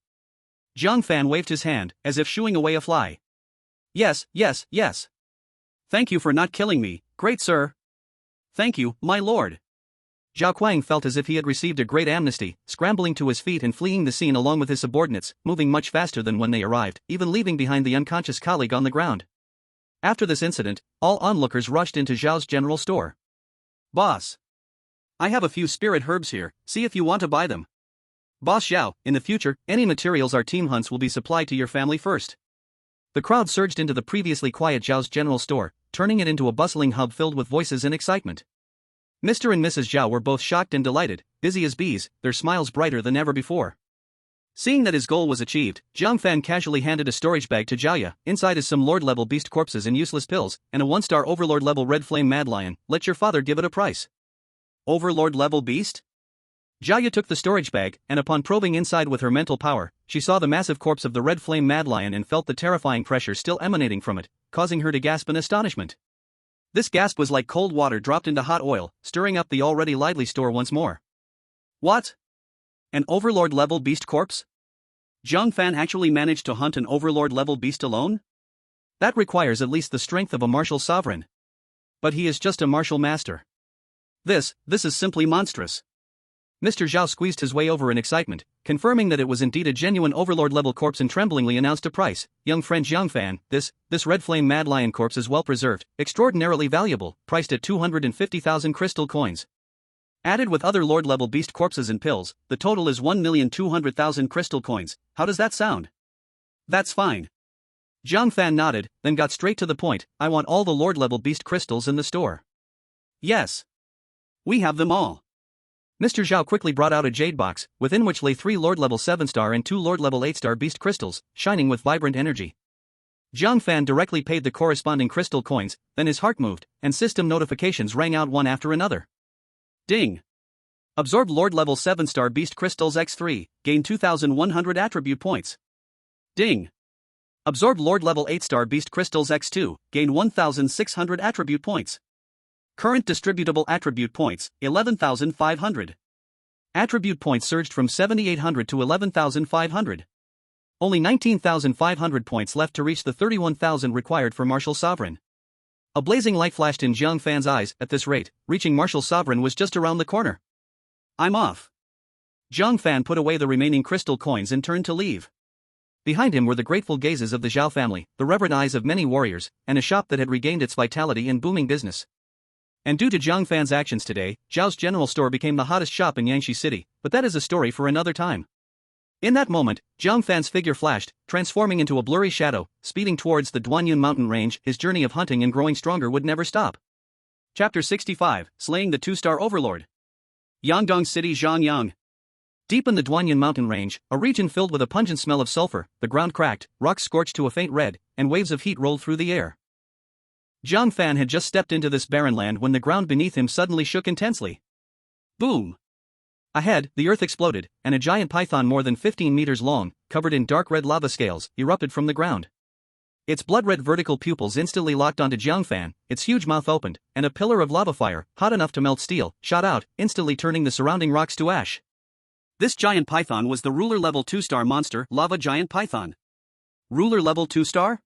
Jiang Fan waved his hand, as if shooing away a fly. Yes, yes, yes. Thank you for not killing me, great sir. Thank you, my lord. Zhao Kuang felt as if he had received a great amnesty, scrambling to his feet and fleeing the scene along with his subordinates, moving much faster than when they arrived, even leaving behind the unconscious colleague on the ground. After this incident, all onlookers rushed into Zhao's general store. Boss. I have a few spirit herbs here, see if you want to buy them. Boss Zhao, in the future, any materials our team hunts will be supplied to your family first. The crowd surged into the previously quiet Zhao's general store, turning it into a bustling hub filled with voices and excitement. Mr. and Mrs. Zhao were both shocked and delighted, busy as bees, their smiles brighter than ever before. Seeing that his goal was achieved, Jiang Fan casually handed a storage bag to Jia. Inside is some Lord-level beast corpses and useless pills, and a 1-star Overlord-level red flame mad lion. Let your father give it a price. Overlord-level beast? Jia took the storage bag, and upon probing inside with her mental power, she saw the massive corpse of the red flame mad lion and felt the terrifying pressure still emanating from it, causing her to gasp in astonishment. This gasp was like cold water dropped into hot oil, stirring up the already lively store once more. What? An Overlord-level beast corpse? Jiang Fan actually managed to hunt an Overlord-level beast alone? That requires at least the strength of a martial sovereign. But he is just a martial master. This is simply monstrous. Mr. Zhao squeezed his way over in excitement, confirming that it was indeed a genuine Overlord-level corpse and tremblingly announced a price. Young friend Jiang Fan, this red flame mad lion corpse is well preserved, extraordinarily valuable, priced at 250,000 crystal coins. Added with other Lord-level beast corpses and pills, the total is 1,200,000 crystal coins. How does that sound? That's fine. Jiang Fan nodded, then got straight to the point. I want all the Lord-level beast crystals in the store. Yes. We have them all. Mr. Zhao quickly brought out a jade box, within which lay 3 Lord-level 7-star and 2 Lord-level 8-star beast crystals, shining with vibrant energy. Jiang Fan directly paid the corresponding crystal coins, then his heart moved, and system notifications rang out one after another. Ding! Absorb Lord-level 7-star beast crystals x3, gain 2,100 attribute points. Ding! Absorb Lord-level 8-star beast crystals x2, gain 1,600 attribute points. Current distributable attribute points, 11,500. Attribute points surged from 7,800 to 11,500. Only 19,500 points left to reach the 31,000 required for Martial Sovereign. A blazing light flashed in Jiang Fan's eyes. At this rate, reaching Martial Sovereign was just around the corner. I'm off. Jiang Fan put away the remaining crystal coins and turned to leave. Behind him were the grateful gazes of the Zhao family, the reverent eyes of many warriors, and a shop that had regained its vitality and booming business. And due to Jiang Fan's actions today, Zhao's general store became the hottest shop in Yangshi City, but that is a story for another time. In that moment, Jiang Fan's figure flashed, transforming into a blurry shadow, speeding towards the Duanyun mountain range. His journey of hunting and growing stronger would never stop. Chapter 65, Slaying the 2-star Overlord. Yangdong City, Zhangyang. Deep in the Duanyun mountain range, a region filled with a pungent smell of sulfur, the ground cracked, rocks scorched to a faint red, and waves of heat rolled through the air. Jiang Fan had just stepped into this barren land when the ground beneath him suddenly shook intensely. Boom! Ahead, the earth exploded, and a giant python more than 15 meters long, covered in dark red lava scales, erupted from the ground. Its blood-red vertical pupils instantly locked onto Jiang Fan, its huge mouth opened, and a pillar of lava fire, hot enough to melt steel, shot out, instantly turning the surrounding rocks to ash. This giant python was the ruler level 2-star monster, Lava Giant Python. Ruler level 2-star?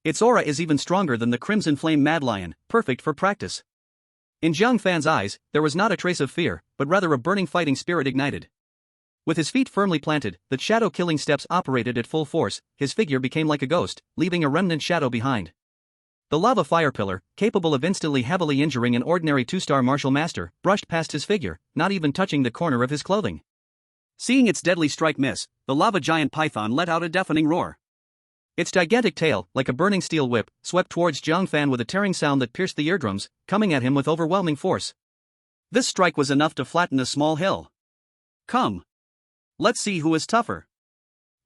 Its aura is even stronger than the Crimson Flame Mad Lion, perfect for practice. In Jiang Fan's eyes, there was not a trace of fear, but rather a burning fighting spirit ignited. With his feet firmly planted, the shadow-killing steps operated at full force, his figure became like a ghost, leaving a remnant shadow behind. The lava fire pillar, capable of instantly heavily injuring an ordinary 2-star martial master, brushed past his figure, not even touching the corner of his clothing. Seeing its deadly strike miss, the lava giant python let out a deafening roar. Its gigantic tail, like a burning steel whip, swept towards Jiang Fan with a tearing sound that pierced the eardrums, coming at him with overwhelming force. This strike was enough to flatten a small hill. Come. Let's see who is tougher.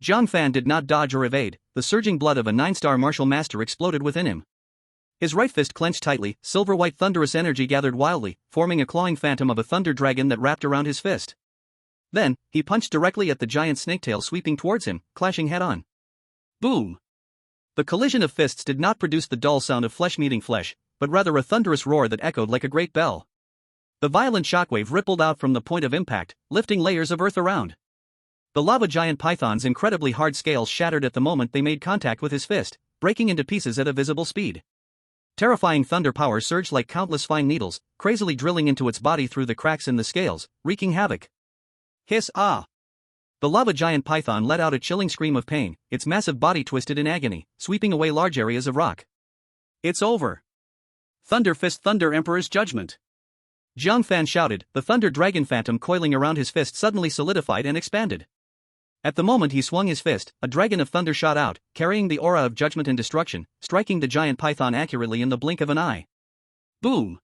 Jiang Fan did not dodge or evade, the surging blood of a 9-star martial master exploded within him. His right fist clenched tightly, silver-white thunderous energy gathered wildly, forming a clawing phantom of a thunder dragon that wrapped around his fist. Then, he punched directly at the giant snaketail sweeping towards him, clashing head-on. Boom! The collision of fists did not produce the dull sound of flesh meeting flesh, but rather a thunderous roar that echoed like a great bell. The violent shockwave rippled out from the point of impact, lifting layers of earth around. The lava giant python's incredibly hard scales shattered at the moment they made contact with his fist, breaking into pieces at a visible speed. Terrifying thunder power surged like countless fine needles, crazily drilling into its body through the cracks in the scales, wreaking havoc. Hiss ah! The lava giant python let out a chilling scream of pain, its massive body twisted in agony, sweeping away large areas of rock. It's over. Thunder Fist Thunder Emperor's Judgment. Jiang Fan shouted, the thunder dragon phantom coiling around his fist suddenly solidified and expanded. At the moment he swung his fist, a dragon of thunder shot out, carrying the aura of judgment and destruction, striking the giant python accurately in the blink of an eye. Boom!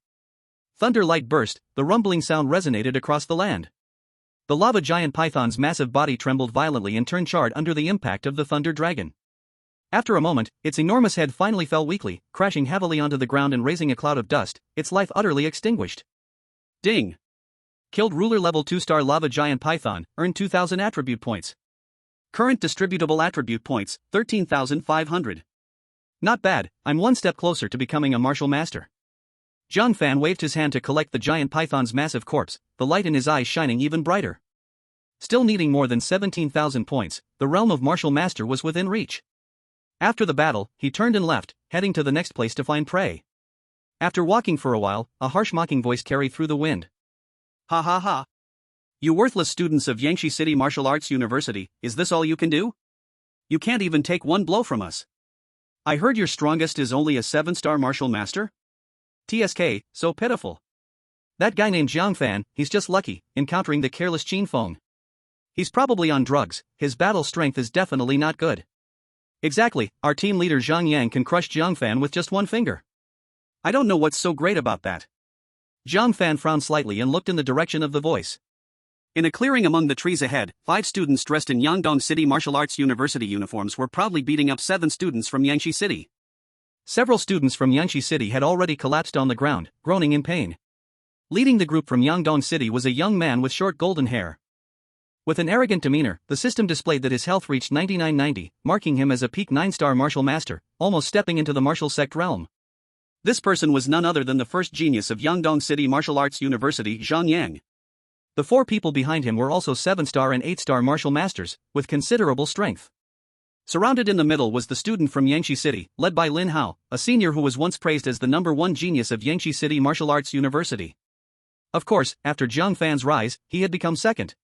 Thunder light burst, the rumbling sound resonated across the land. The lava giant python's massive body trembled violently and turned charred under the impact of the thunder dragon. After a moment, its enormous head finally fell weakly, crashing heavily onto the ground and raising a cloud of dust, its life utterly extinguished. Ding! Killed ruler level 2-star lava giant python, earned 2,000 attribute points. Current distributable attribute points, 13,500. Not bad, I'm one step closer to becoming a martial master. Jiang Fan waved his hand to collect the giant python's massive corpse, the light in his eyes shining even brighter. Still needing more than 17,000 points, the realm of martial master was within reach. After the battle, he turned and left, heading to the next place to find prey. After walking for a while, a harsh mocking voice carried through the wind. Ha ha ha. You worthless students of Yangshi City Martial Arts University, is this all you can do? You can't even take one blow from us. I heard your strongest is only a 7-star martial master? TSK, so pitiful. That guy named Jiang Fan, he's just lucky, encountering the careless Qin Feng. He's probably on drugs, his battle strength is definitely not good. Exactly, our team leader Zhang Yang can crush Jiang Fan with just one finger. I don't know what's so great about that. Jiang Fan frowned slightly and looked in the direction of the voice. In a clearing among the trees ahead, 5 students dressed in Yangdong City Martial Arts University uniforms were proudly beating up 7 students from Yangshi City. Several students from Yangshi City had already collapsed on the ground, groaning in pain. Leading the group from Yangdong City was a young man with short golden hair. With an arrogant demeanor, the system displayed that his health reached 9990, marking him as a peak 9-star martial master, almost stepping into the martial sect realm. This person was none other than the first genius of Yangdong City Martial Arts University, Zhang Yang. The 4 people behind him were also 7-star and 8-star martial masters, with considerable strength. Surrounded in the middle was the student from Yangshi City, led by Lin Hao, a senior who was once praised as the #1 genius of Yangshi City Martial Arts University. Of course, after Jiang Fan's rise, he had become second.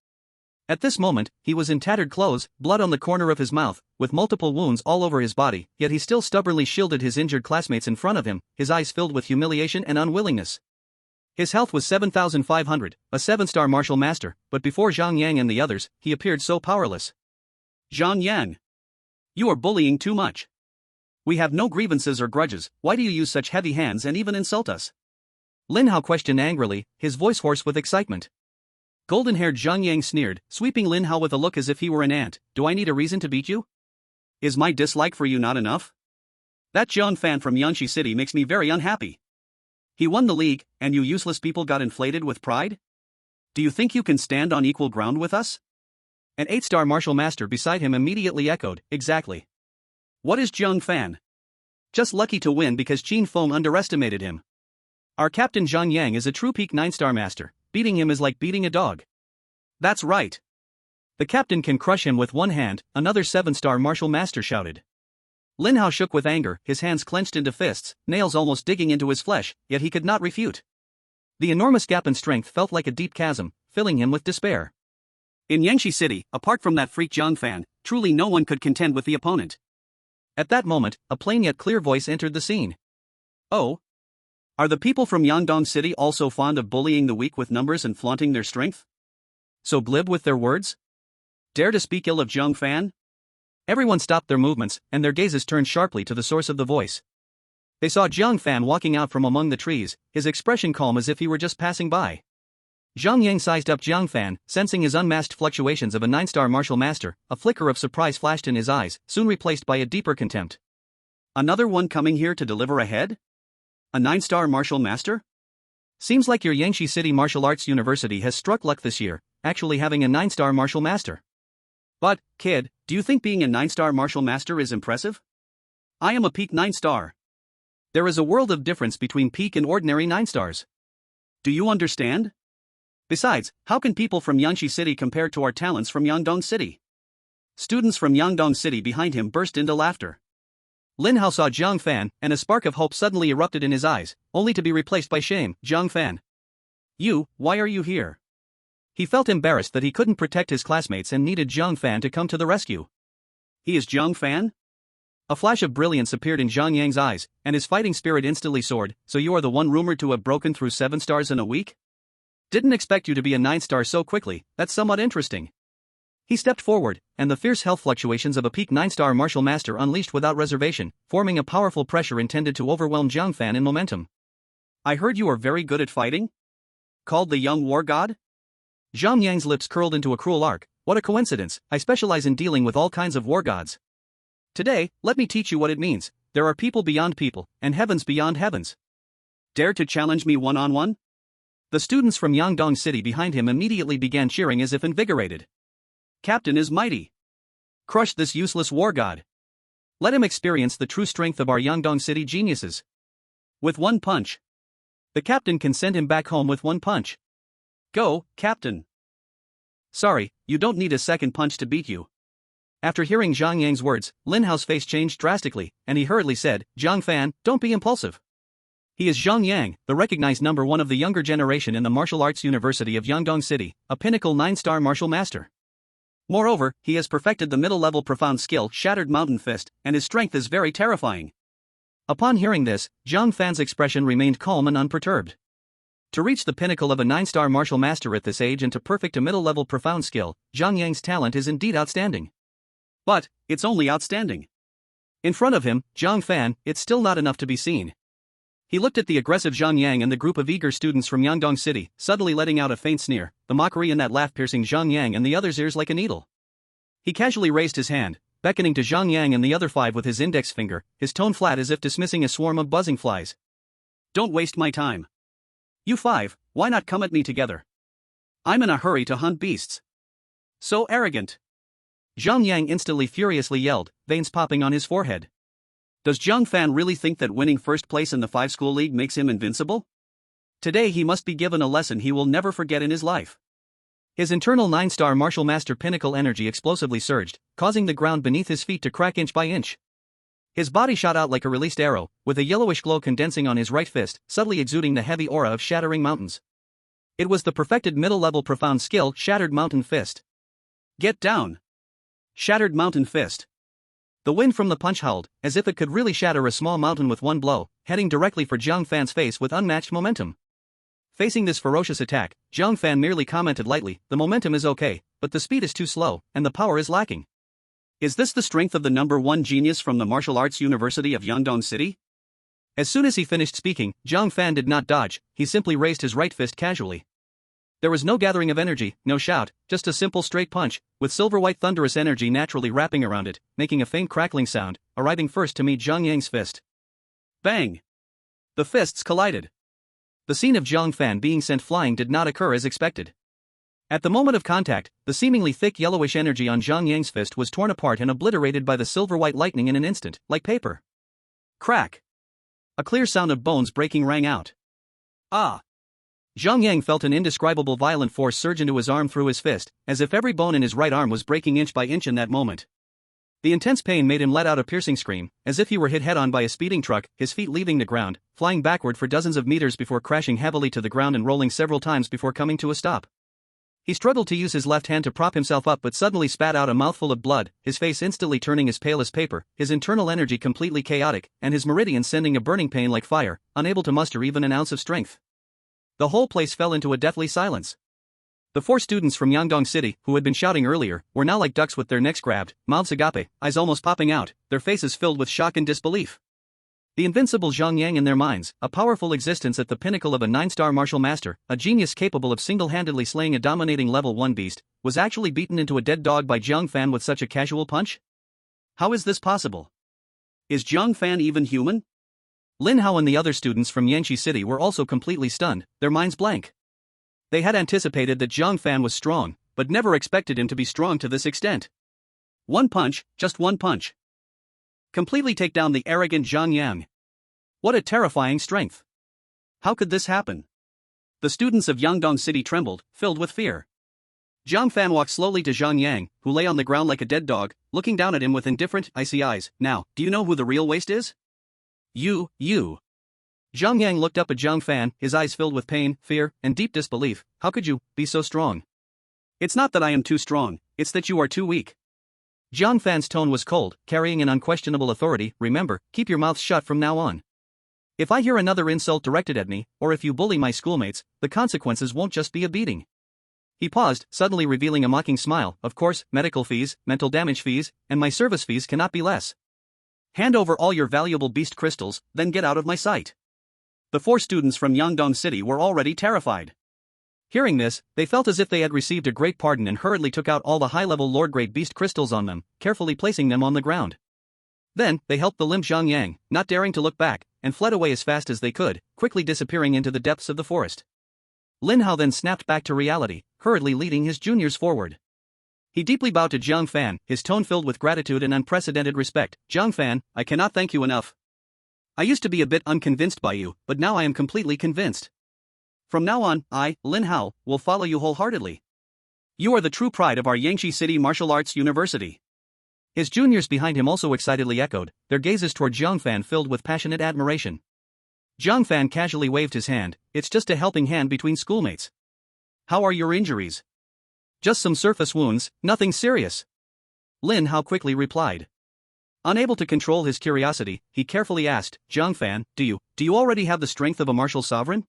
At this moment, he was in tattered clothes, blood on the corner of his mouth, with multiple wounds all over his body, yet he still stubbornly shielded his injured classmates in front of him, his eyes filled with humiliation and unwillingness. His health was 7,500, a 7-star martial master, but before Zhang Yang and the others, he appeared so powerless. Zhang Yang. You are bullying too much. We have no grievances or grudges, why do you use such heavy hands and even insult us? Lin Hao questioned angrily, his voice hoarse with excitement. Golden-haired Zhang Yang sneered, sweeping Lin Hao with a look as if he were an ant. Do I need a reason to beat you? Is my dislike for you not enough? That Jiang Fan from Yangshi City makes me very unhappy. He won the league, and you useless people got inflated with pride? Do you think you can stand on equal ground with us? An 8-star martial master beside him immediately echoed, exactly. What is Jiang Fan? Just lucky to win because Qin Feng underestimated him. Our captain Zhang Yang is a true peak 9-star master, beating him is like beating a dog. That's right. The captain can crush him with one hand, another 7-star martial master shouted. Lin Hao shook with anger, his hands clenched into fists, nails almost digging into his flesh, yet he could not refute. The enormous gap in strength felt like a deep chasm, filling him with despair. In Yangshi City, apart from that freak Jiang Fan, truly no one could contend with the opponent. At that moment, a plain yet clear voice entered the scene. Oh? Are the people from Yangdong City also fond of bullying the weak with numbers and flaunting their strength? So glib with their words? Dare to speak ill of Jiang Fan? Everyone stopped their movements, and their gazes turned sharply to the source of the voice. They saw Jiang Fan walking out from among the trees, his expression calm as if he were just passing by. Zhang Yang sized up Jiang Fan, sensing his unmasked fluctuations of a 9-star martial master. A flicker of surprise flashed in his eyes, soon replaced by a deeper contempt. Another one coming here to deliver a head? A 9-star martial master? Seems like your Yangshi City Martial Arts University has struck luck this year, actually having a 9-star martial master. But, kid, do you think being a 9-star martial master is impressive? I am a peak 9-star. There is a world of difference between peak and ordinary 9-stars. Do you understand? Besides, how can people from Yangshi City compare to our talents from Yangdong City? Students from Yangdong City behind him burst into laughter. Lin Hao saw Jiang Fan, and a spark of hope suddenly erupted in his eyes, only to be replaced by shame. Jiang Fan. Why are you here? He felt embarrassed that he couldn't protect his classmates and needed Jiang Fan to come to the rescue. He is Jiang Fan? A flash of brilliance appeared in Zhang Yang's eyes, and his fighting spirit instantly soared. So you are the one rumored to have broken through 7 stars in a week? Didn't expect you to be a 9-star so quickly. That's somewhat interesting. He stepped forward, and the fierce health fluctuations of a peak 9-star martial master unleashed without reservation, forming a powerful pressure intended to overwhelm Jiang Fan in momentum. I heard you are very good at fighting? Called the young war god? Zhang Yang's lips curled into a cruel arc. What a coincidence, I specialize in dealing with all kinds of war gods. Today, let me teach you what it means. There are people beyond people, and heavens beyond heavens. Dare to challenge me one-on-one? The students from Yangdong City behind him immediately began cheering as if invigorated. Captain is mighty. Crush this useless war god. Let him experience the true strength of our Yangdong City geniuses. With one punch. The captain can send him back home with one punch. Go, Captain. Sorry, you don't need a second punch to beat you. After hearing Zhang Yang's words, Lin Hao's face changed drastically, and he hurriedly said, Jiang Fan, don't be impulsive. He is Zhang Yang, the recognized #1 of the younger generation in the Martial Arts University of Yangdong City, a pinnacle 9-star martial master. Moreover, he has perfected the middle-level profound skill Shattered Mountain Fist, and his strength is very terrifying. Upon hearing this, Jiang Fan's expression remained calm and unperturbed. To reach the pinnacle of a 9-star martial master at this age and to perfect a middle-level profound skill, Zhang Yang's talent is indeed outstanding. But, it's only outstanding. In front of him, Jiang Fan, it's still not enough to be seen. He looked at the aggressive Zhang Yang and the group of eager students from Yangdong City, suddenly letting out a faint sneer, the mockery in that laugh piercing Zhang Yang and the others' ears like a needle. He casually raised his hand, beckoning to Zhang Yang and the other 5 with his index finger, his tone flat as if dismissing a swarm of buzzing flies. Don't waste my time. You 5, why not come at me together? I'm in a hurry to hunt beasts. So arrogant. Zhang Yang instantly furiously yelled, veins popping on his forehead. Does Jiang Fan really think that winning first place in the 5-school league makes him invincible? Today he must be given a lesson he will never forget in his life. His internal 9-star martial master pinnacle energy explosively surged, causing the ground beneath his feet to crack inch by inch. His body shot out like a released arrow, with a yellowish glow condensing on his right fist, subtly exuding the heavy aura of shattering mountains. It was the perfected middle-level profound skill Shattered Mountain Fist. Get down! Shattered Mountain Fist. The wind from the punch howled, as if it could really shatter a small mountain with one blow, heading directly for Jiang Fan's face with unmatched momentum. Facing this ferocious attack, Jiang Fan merely commented lightly, the momentum is okay, but the speed is too slow, and the power is lacking. Is this the strength of the #1 genius from the Martial Arts University of Yangdong City? As soon as he finished speaking, Jiang Fan did not dodge, he simply raised his right fist casually. There was no gathering of energy, no shout, just a simple straight punch, with silver-white thunderous energy naturally wrapping around it, making a faint crackling sound, arriving first to meet Zhang Yang's fist. Bang! The fists collided. The scene of Jiang Fan being sent flying did not occur as expected. At the moment of contact, the seemingly thick yellowish energy on Zhang Yang's fist was torn apart and obliterated by the silver-white lightning in an instant, like paper. Crack! A clear sound of bones breaking rang out. Ah! Zhang Yang felt an indescribable violent force surge into his arm through his fist, as if every bone in his right arm was breaking inch by inch in that moment. The intense pain made him let out a piercing scream, as if he were hit head-on by a speeding truck, his feet leaving the ground, flying backward for dozens of meters before crashing heavily to the ground and rolling several times before coming to a stop. He struggled to use his left hand to prop himself up but suddenly spat out a mouthful of blood, his face instantly turning as pale as paper, his internal energy completely chaotic, and his meridians sending a burning pain like fire, unable to muster even an ounce of strength. The whole place fell into a deathly silence. The 4 students from Yangdong City, who had been shouting earlier, were now like ducks with their necks grabbed, mouths agape, eyes almost popping out, their faces filled with shock and disbelief. The invincible Zhang Yang in their minds, a powerful existence at the pinnacle of a 9-star martial master, a genius capable of single-handedly slaying a dominating level 1 beast, was actually beaten into a dead dog by Jiang Fan with such a casual punch? How is this possible? Is Jiang Fan even human? Lin Hao and the other students from Yangshi City were also completely stunned, their minds blank. They had anticipated that Jiang Fan was strong, but never expected him to be strong to this extent. One punch, just one punch. Completely take down the arrogant Zhang Yang. What a terrifying strength. How could this happen? The students of Yangdong City trembled, filled with fear. Jiang Fan walked slowly to Zhang Yang, who lay on the ground like a dead dog, looking down at him with indifferent, icy eyes. Now, do you know who the real waste is? You. Zhang Yang looked up at Jiang Fan, his eyes filled with pain, fear, and deep disbelief. How could you be so strong? It's not that I am too strong, it's that you are too weak. Jiang Fan's tone was cold, carrying an unquestionable authority. Remember, keep your mouth shut from now on. If I hear another insult directed at me, or if you bully my schoolmates, the consequences won't just be a beating. He paused, suddenly revealing a mocking smile. Of course, medical fees, mental damage fees, and my service fees cannot be less. Hand over all your valuable beast crystals, then get out of my sight. The 4 students from Yangdong City were already terrified. Hearing this, they felt as if they had received a great pardon and hurriedly took out all the high-level Lord-grade beast crystals on them, carefully placing them on the ground. Then, they helped the limp Zhang Yang, not daring to look back, and fled away as fast as they could, quickly disappearing into the depths of the forest. Lin Hao then snapped back to reality, hurriedly leading his juniors forward. He deeply bowed to Jiang Fan, his tone filled with gratitude and unprecedented respect. Jiang Fan, I cannot thank you enough. I used to be a bit unconvinced by you, but now I am completely convinced. From now on, I, Lin Hao, will follow you wholeheartedly. You are the true pride of our Yangshi City Martial Arts University. His juniors behind him also excitedly echoed, their gazes toward Jiang Fan filled with passionate admiration. Jiang Fan casually waved his hand. It's just a helping hand between schoolmates. How are your injuries? Just some surface wounds, nothing serious. Lin Hao quickly replied. Unable to control his curiosity, he carefully asked, Jiang Fan, do you already have the strength of a martial sovereign?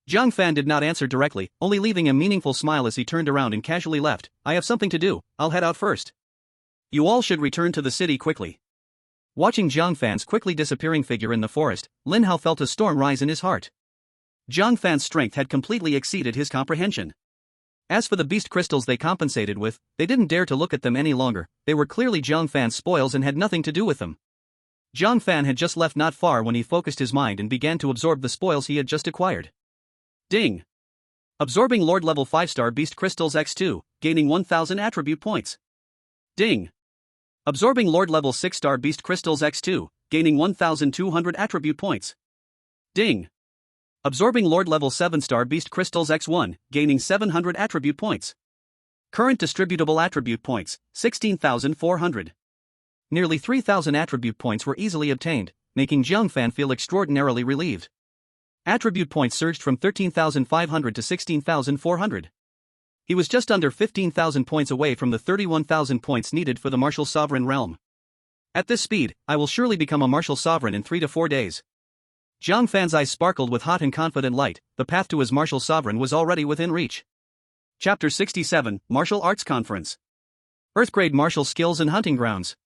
Jiang Fan did not answer directly, only leaving a meaningful smile as he turned around and casually left. I have something to do, I'll head out first. You all should return to the city quickly. Watching Jiang Fan's quickly disappearing figure in the forest, Lin Hao felt a storm rise in his heart. Jiang Fan's strength had completely exceeded his comprehension. As for the beast crystals they compensated with, they didn't dare to look at them any longer. They were clearly Jiang Fan's spoils and had nothing to do with them. Jiang Fan had just left not far when he focused his mind and began to absorb the spoils he had just acquired. Ding! Absorbing Lord level 5-star beast crystals x2, gaining 1000 attribute points. Ding! Absorbing Lord level 6-star beast crystals x2, gaining 1200 attribute points. Ding! Absorbing Lord level 7-star beast crystals x1, gaining 700 attribute points. Current distributable attribute points, 16,400. Nearly 3,000 attribute points were easily obtained, making Jiang Fan feel extraordinarily relieved. Attribute points surged from 13,500 to 16,400. He was just under 15,000 points away from the 31,000 points needed for the martial sovereign realm. At this speed, I will surely become a martial sovereign in 3 to 4 days. Jiang Fan's eyes sparkled with hot and confident light. The path to his martial sovereign was already within reach. Chapter 67, Martial Arts Conference. Earthgrade Martial Skills and Hunting Grounds.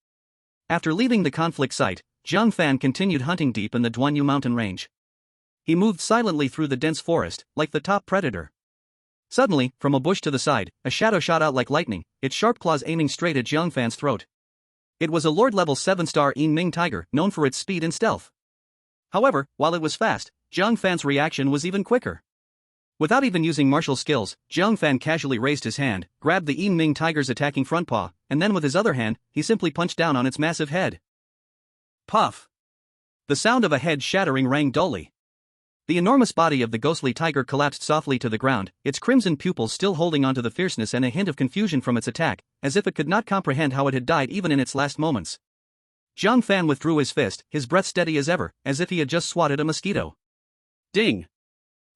After leaving the conflict site, Jiang Fan continued hunting deep in the Duanyu mountain range. He moved silently through the dense forest, like the top predator. Suddenly, from a bush to the side, a shadow shot out like lightning, its sharp claws aiming straight at Jiang Fan's throat. It was a Lord-level 7-star Yin Ming tiger, known for its speed and stealth. However, while it was fast, Jiang Fan's reaction was even quicker. Without even using martial skills, Jiang Fan casually raised his hand, grabbed the Yin Ming tiger's attacking front paw, and then with his other hand, he simply punched down on its massive head. Puff! The sound of a head shattering rang dully. The enormous body of the ghostly tiger collapsed softly to the ground, its crimson pupils still holding onto the fierceness and a hint of confusion from its attack, as if it could not comprehend how it had died even in its last moments. Jiang Fan withdrew his fist, his breath steady as ever, as if he had just swatted a mosquito. Ding!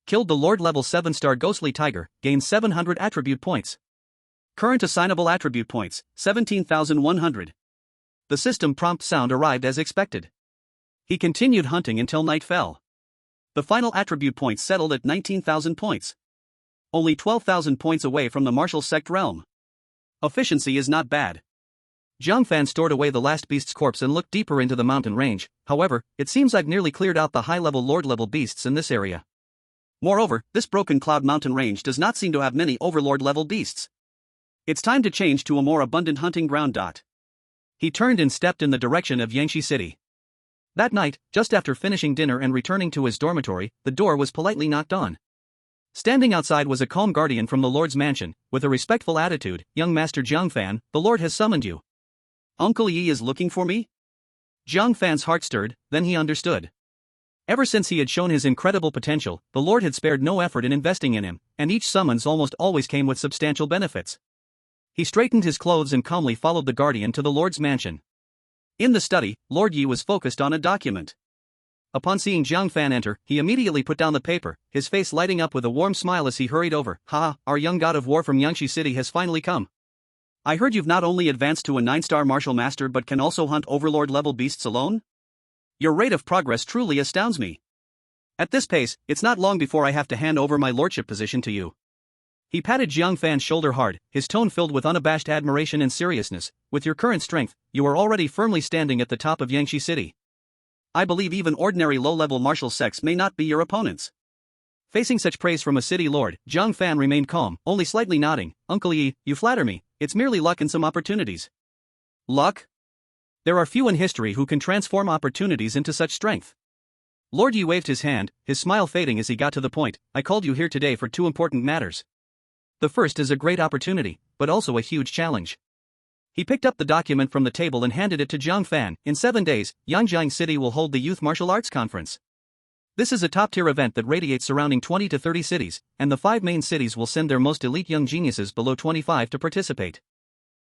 Killed the Lord level 7-star ghostly tiger, gained 700 attribute points. Current assignable attribute points, 17,100. The system prompt sound arrived as expected. He continued hunting until night fell. The final attribute points settled at 19,000 points. Only 12,000 points away from the martial sect realm. Efficiency is not bad. Jiang Fan stored away the last beast's corpse and looked deeper into the mountain range. However, it seems I've nearly cleared out the high-level Lord-level beasts in this area. Moreover, this broken cloud mountain range does not seem to have many Overlord-level beasts. It's time to change to a more abundant hunting ground. He turned and stepped in the direction of Yangshi City. That night, just after finishing dinner and returning to his dormitory, the door was politely knocked on. Standing outside was a calm guardian from the Lord's mansion, with a respectful attitude. "Young Master Jiang Fan, the Lord has summoned you." "Uncle Yi is looking for me?" Jiang Fan's heart stirred, then he understood. Ever since he had shown his incredible potential, the Lord had spared no effort in investing in him, and each summons almost always came with substantial benefits. He straightened his clothes and calmly followed the guardian to the Lord's mansion. In the study, Lord Yi was focused on a document. Upon seeing Jiang Fan enter, he immediately put down the paper, his face lighting up with a warm smile as he hurried over. "Ha, our young god of war from Yangshi City has finally come. I heard you've not only advanced to a 9-star martial master but can also hunt Overlord-level beasts alone? Your rate of progress truly astounds me. At this pace, it's not long before I have to hand over my lordship position to you." He patted Jiang Fan's shoulder hard, his tone filled with unabashed admiration and seriousness. "With your current strength, you are already firmly standing at the top of Yangshi City. I believe even ordinary low-level martial sects may not be your opponents." Facing such praise from a city lord, Jiang Fan remained calm, only slightly nodding. "Uncle Yi, you flatter me, it's merely luck and some opportunities." "Luck? There are few in history who can transform opportunities into such strength." Lord Yi waved his hand, his smile fading as he got to the point. "I called you here today for two important matters. The first is a great opportunity, but also a huge challenge." He picked up the document from the table and handed it to Jiang Fan. "In 7 days, Yangjiang City will hold the Youth Martial Arts Conference. This is a top-tier event that radiates surrounding 20 to 30 cities, and the 5 main cities will send their most elite young geniuses below 25 to participate."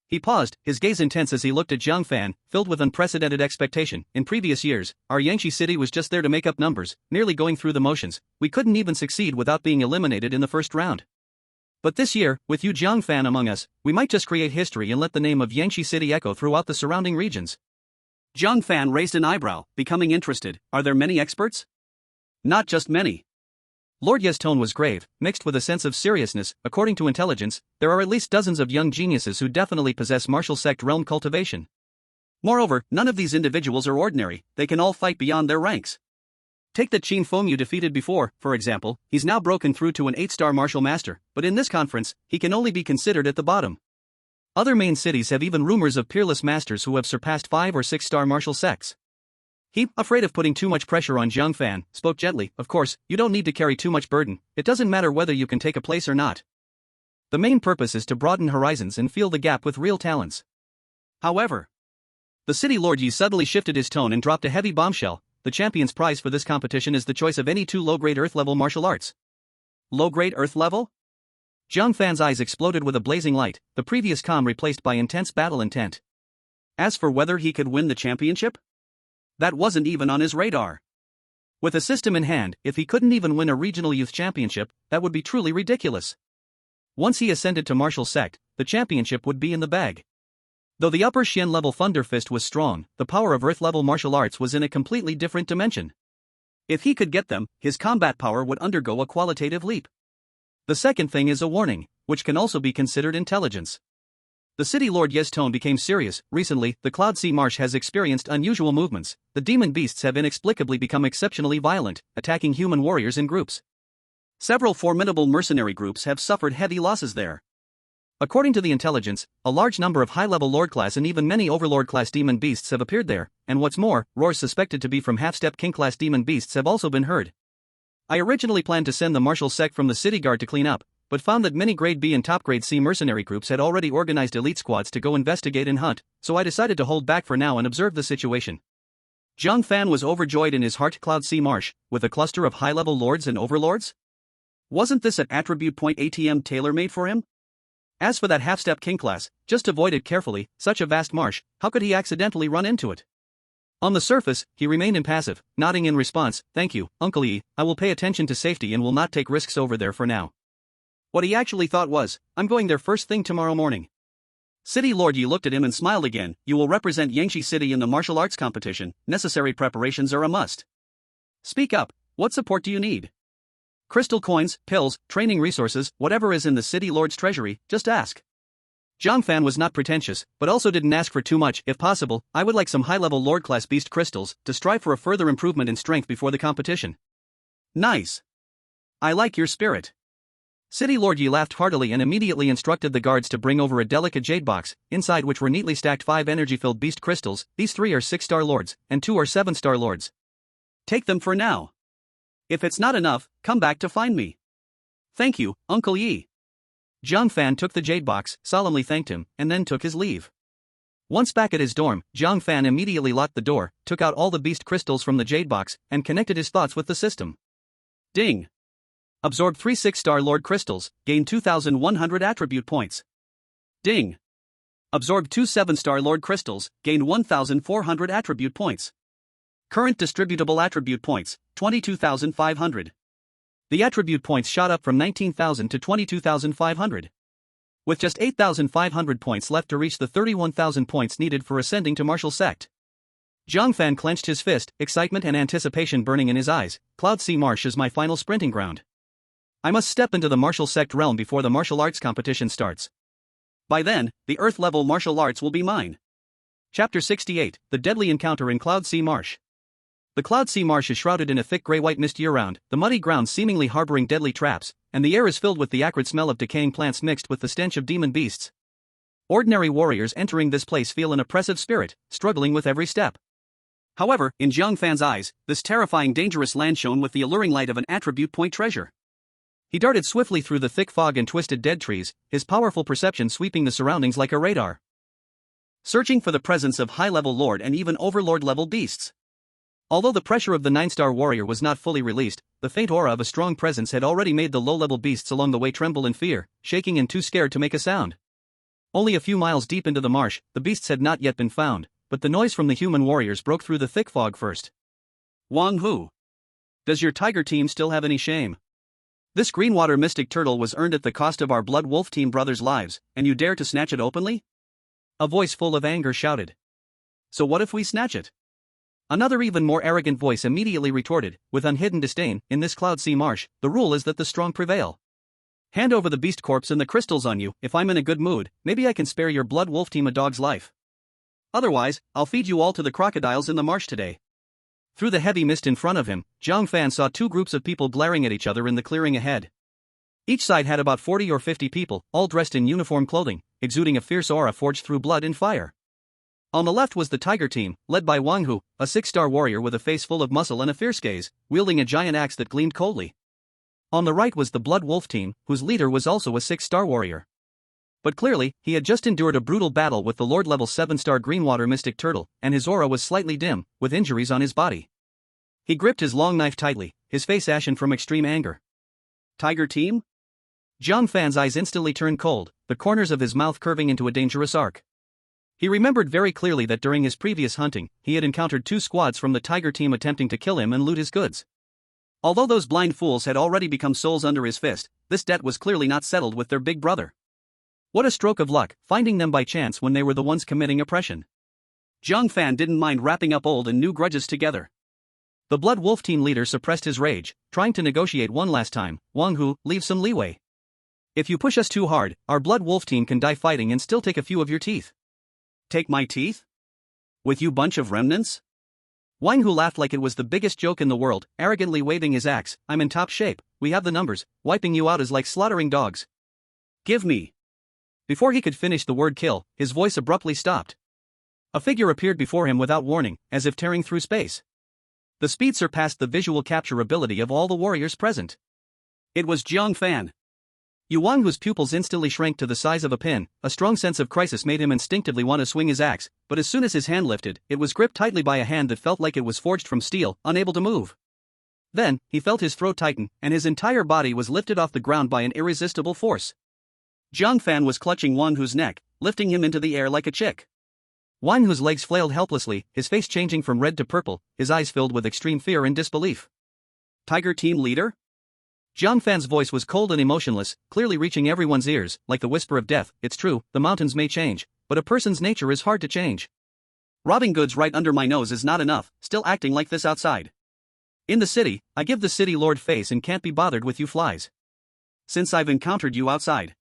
He paused, his gaze intense as he looked at Jiang Fan, filled with unprecedented expectation. "In previous years, our Yangshi City was just there to make up numbers, merely going through the motions. We couldn't even succeed without being eliminated in the first round. But this year, with you Jiang Fan among us, we might just create history and let the name of Yangshi City echo throughout the surrounding regions." Jiang Fan raised an eyebrow, becoming interested. "Are there many experts?" "Not just many." Lord Ye's tone was grave, mixed with a sense of seriousness. "According to intelligence, there are at least dozens of young geniuses who definitely possess martial sect realm cultivation. Moreover, none of these individuals are ordinary, they can all fight beyond their ranks. Take that Qin Feng you defeated before, for example. He's now broken through to an 8-star martial master, but in this conference, he can only be considered at the bottom. Other main cities have even rumors of peerless masters who have surpassed 5 or 6-star martial sects." He, afraid of putting too much pressure on Jiang Fan, spoke gently. "Of course, you don't need to carry too much burden. It doesn't matter whether you can take a place or not. The main purpose is to broaden horizons and fill the gap with real talents." However, the city lord Yi suddenly shifted his tone and dropped a heavy bombshell. "The champion's prize for this competition is the choice of any 2 low-grade earth-level martial arts." "Low-grade earth-level?" Jiang Fan's eyes exploded with a blazing light, the previous calm replaced by intense battle intent. As for whether he could win the championship? That wasn't even on his radar. With a system in hand, if he couldn't even win a regional youth championship, that would be truly ridiculous. Once he ascended to martial sect, the championship would be in the bag. Though the upper Xian level Thunder Fist was strong, the power of earth level martial arts was in a completely different dimension. If he could get them, his combat power would undergo a qualitative leap. The second thing is a warning, which can also be considered intelligence. The city lord Ye's tone became serious. "Recently, the Cloud Sea Marsh has experienced unusual movements. The demon beasts have inexplicably become exceptionally violent, attacking human warriors in groups. Several formidable mercenary groups have suffered heavy losses there. According to the intelligence, a large number of high-level Lord-class and even many Overlord-class demon beasts have appeared there, and what's more, roars suspected to be from half-step King-class demon beasts have also been heard. I originally planned to send the martial sect from the city guard to clean up, but found that many grade B and top grade C mercenary groups had already organized elite squads to go investigate and hunt, so I decided to hold back for now and observe the situation." Jiang Fan was overjoyed in his heart. Cloud Sea Marsh, with a cluster of high-level lords and overlords? Wasn't this an attribute point ATM tailor-made for him? As for that half-step king class, just avoid it carefully. Such a vast marsh, how could he accidentally run into it? On the surface, he remained impassive, nodding in response. Thank you, Uncle Yi, I will pay attention to safety and will not take risks over there for now. What he actually thought was, I'm going there first thing tomorrow morning. City Lord Yi looked at him and smiled again. You will represent Yangshi City in the martial arts competition. Necessary preparations are a must. Speak up, what support do you need? Crystal coins, pills, training resources, whatever is in the City Lord's treasury, just ask. Jiang Fan was not pretentious, but also didn't ask for too much. If possible, I would like some high-level Lord-class beast crystals, to strive for a further improvement in strength before the competition. Nice. I like your spirit. City Lord Yi laughed heartily and immediately instructed the guards to bring over a delicate jade box, inside which were neatly stacked 5 energy-filled beast crystals. These 3 are 6-star lords, and 2 are 7-star lords. Take them for now. If it's not enough, come back to find me. Thank you, Uncle Yi. Jiang Fan took the jade box, solemnly thanked him, and then took his leave. Once back at his dorm, Jiang Fan immediately locked the door, took out all the beast crystals from the jade box, and connected his thoughts with the system. Ding! Absorb 3 6-star Lord crystals, gain 2,100 attribute points. Ding! Absorb 2 7-star Lord crystals, gain 1,400 attribute points. Current distributable attribute points, 22,500. The attribute points shot up from 19,000 to 22,500. With just 8,500 points left to reach the 31,000 points needed for ascending to Martial Sect. Jiang Fan clenched his fist, excitement and anticipation burning in his eyes. Cloud Sea Marsh is my final sprinting ground. I must step into the Martial Sect realm before the martial arts competition starts. By then, the Earth-level martial arts will be mine. Chapter 68, The Deadly Encounter in Cloud Sea Marsh. The Cloud Sea Marsh is shrouded in a thick gray-white mist year-round, the muddy ground seemingly harboring deadly traps, and the air is filled with the acrid smell of decaying plants mixed with the stench of demon beasts. Ordinary warriors entering this place feel an oppressive spirit, struggling with every step. However, in Jiang Fan's eyes, this terrifying dangerous land shone with the alluring light of an attribute point treasure. He darted swiftly through the thick fog and twisted dead trees, his powerful perception sweeping the surroundings like a radar. Searching for the presence of high-level lord and even overlord-level beasts. Although the pressure of the 9-star warrior was not fully released, the faint aura of a strong presence had already made the low-level beasts along the way tremble in fear, shaking and too scared to make a sound. Only a few miles deep into the marsh, the beasts had not yet been found, but the noise from the human warriors broke through the thick fog first. Wang Hu. Does your tiger team still have any shame? This greenwater mystic turtle was earned at the cost of our blood wolf team brothers' lives, and you dare to snatch it openly? A voice full of anger shouted. So what if we snatch it? Another even more arrogant voice immediately retorted, with unhidden disdain, in this Cloud Sea Marsh, the rule is that the strong prevail. Hand over the beast corpse and the crystals on you. If I'm in a good mood, maybe I can spare your blood wolf team a dog's life. Otherwise, I'll feed you all to the crocodiles in the marsh today. Through the heavy mist in front of him, Jiang Fan saw 2 groups of people glaring at each other in the clearing ahead. Each side had about 40 or 50 people, all dressed in uniform clothing, exuding a fierce aura forged through blood and fire. On the left was the tiger team, led by Wang Hu, a 6-star warrior with a face full of muscle and a fierce gaze, wielding a giant axe that gleamed coldly. On the right was the blood wolf team, whose leader was also a 6-star warrior. But clearly, he had just endured a brutal battle with the Lord-level 7-star greenwater mystic turtle, and his aura was slightly dim, with injuries on his body. He gripped his long knife tightly, his face ashen from extreme anger. Tiger team? Jiang Fan's eyes instantly turned cold, the corners of his mouth curving into a dangerous arc. He remembered very clearly that during his previous hunting, he had encountered 2 squads from the tiger team attempting to kill him and loot his goods. Although those blind fools had already become souls under his fist, this debt was clearly not settled with their big brother. What a stroke of luck, finding them by chance when they were the ones committing oppression. Jiang Fan didn't mind wrapping up old and new grudges together. The blood wolf team leader suppressed his rage, trying to negotiate one last time. Wang Hu, leave some leeway. If you push us too hard, our blood wolf team can die fighting and still take a few of your teeth. Take my teeth? With you bunch of remnants? Wang Hu laughed like it was the biggest joke in the world, arrogantly waving his axe. I'm in top shape, we have the numbers, wiping you out is like slaughtering dogs. Give me. Before he could finish the word kill, his voice abruptly stopped. A figure appeared before him without warning, as if tearing through space. The speed surpassed the visual capture ability of all the warriors present. It was Jiang Fan. Wang Hu's pupils instantly shrank to the size of a pin. A strong sense of crisis made him instinctively want to swing his axe, but as soon as his hand lifted, it was gripped tightly by a hand that felt like it was forged from steel, unable to move. Then, he felt his throat tighten, and his entire body was lifted off the ground by an irresistible force. Jiang Fan was clutching Wang Hu's neck, lifting him into the air like a chick. Wang Hu's legs flailed helplessly, his face changing from red to purple, his eyes filled with extreme fear and disbelief. Tiger Team Leader? Jiang Fan's voice was cold and emotionless, clearly reaching everyone's ears, like the whisper of death. It's true, the mountains may change, but a person's nature is hard to change. Robbing goods right under my nose is not enough, still acting like this outside. In the city, I give the city lord face and can't be bothered with you flies. Since I've encountered you outside.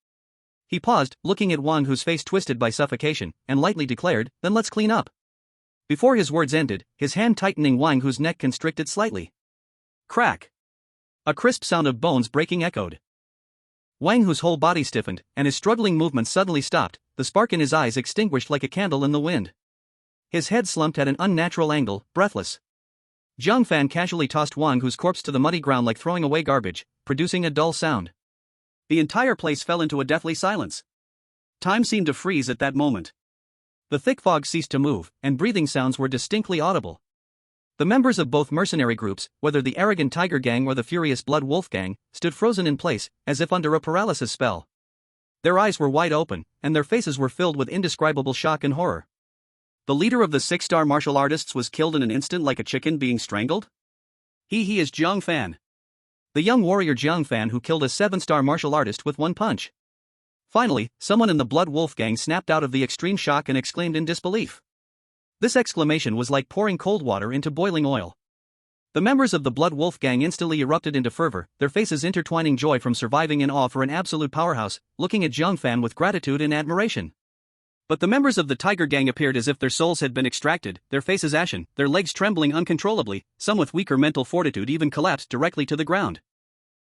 He paused, looking at Wang Hu's face twisted by suffocation, and lightly declared, then let's clean up. Before his words ended, his hand tightening Wang Hu's neck constricted slightly. Crack! A crisp sound of bones breaking echoed. Wang Hu's whole body stiffened, and his struggling movements suddenly stopped, the spark in his eyes extinguished like a candle in the wind. His head slumped at an unnatural angle, breathless. Jiang Fan casually tossed Wang Hu's corpse to the muddy ground like throwing away garbage, producing a dull sound. The entire place fell into a deathly silence. Time seemed to freeze at that moment. The thick fog ceased to move, and breathing sounds were distinctly audible. The members of both mercenary groups, whether the arrogant Tiger Gang or the furious Blood Wolf Gang, stood frozen in place, as if under a paralysis spell. Their eyes were wide open, and their faces were filled with indescribable shock and horror. The leader of the 6-star martial artists was killed in an instant like a chicken being strangled? He is Jiang Fan. The young warrior Jiang Fan who killed a 7-star martial artist with one punch. Finally, someone in the Blood Wolf Gang snapped out of the extreme shock and exclaimed in disbelief. This exclamation was like pouring cold water into boiling oil. The members of the Blood Wolf Gang instantly erupted into fervor, their faces intertwining joy from surviving and awe for an absolute powerhouse, looking at Jiang Fan with gratitude and admiration. But the members of the Tiger Gang appeared as if their souls had been extracted, their faces ashen, their legs trembling uncontrollably, some with weaker mental fortitude even collapsed directly to the ground.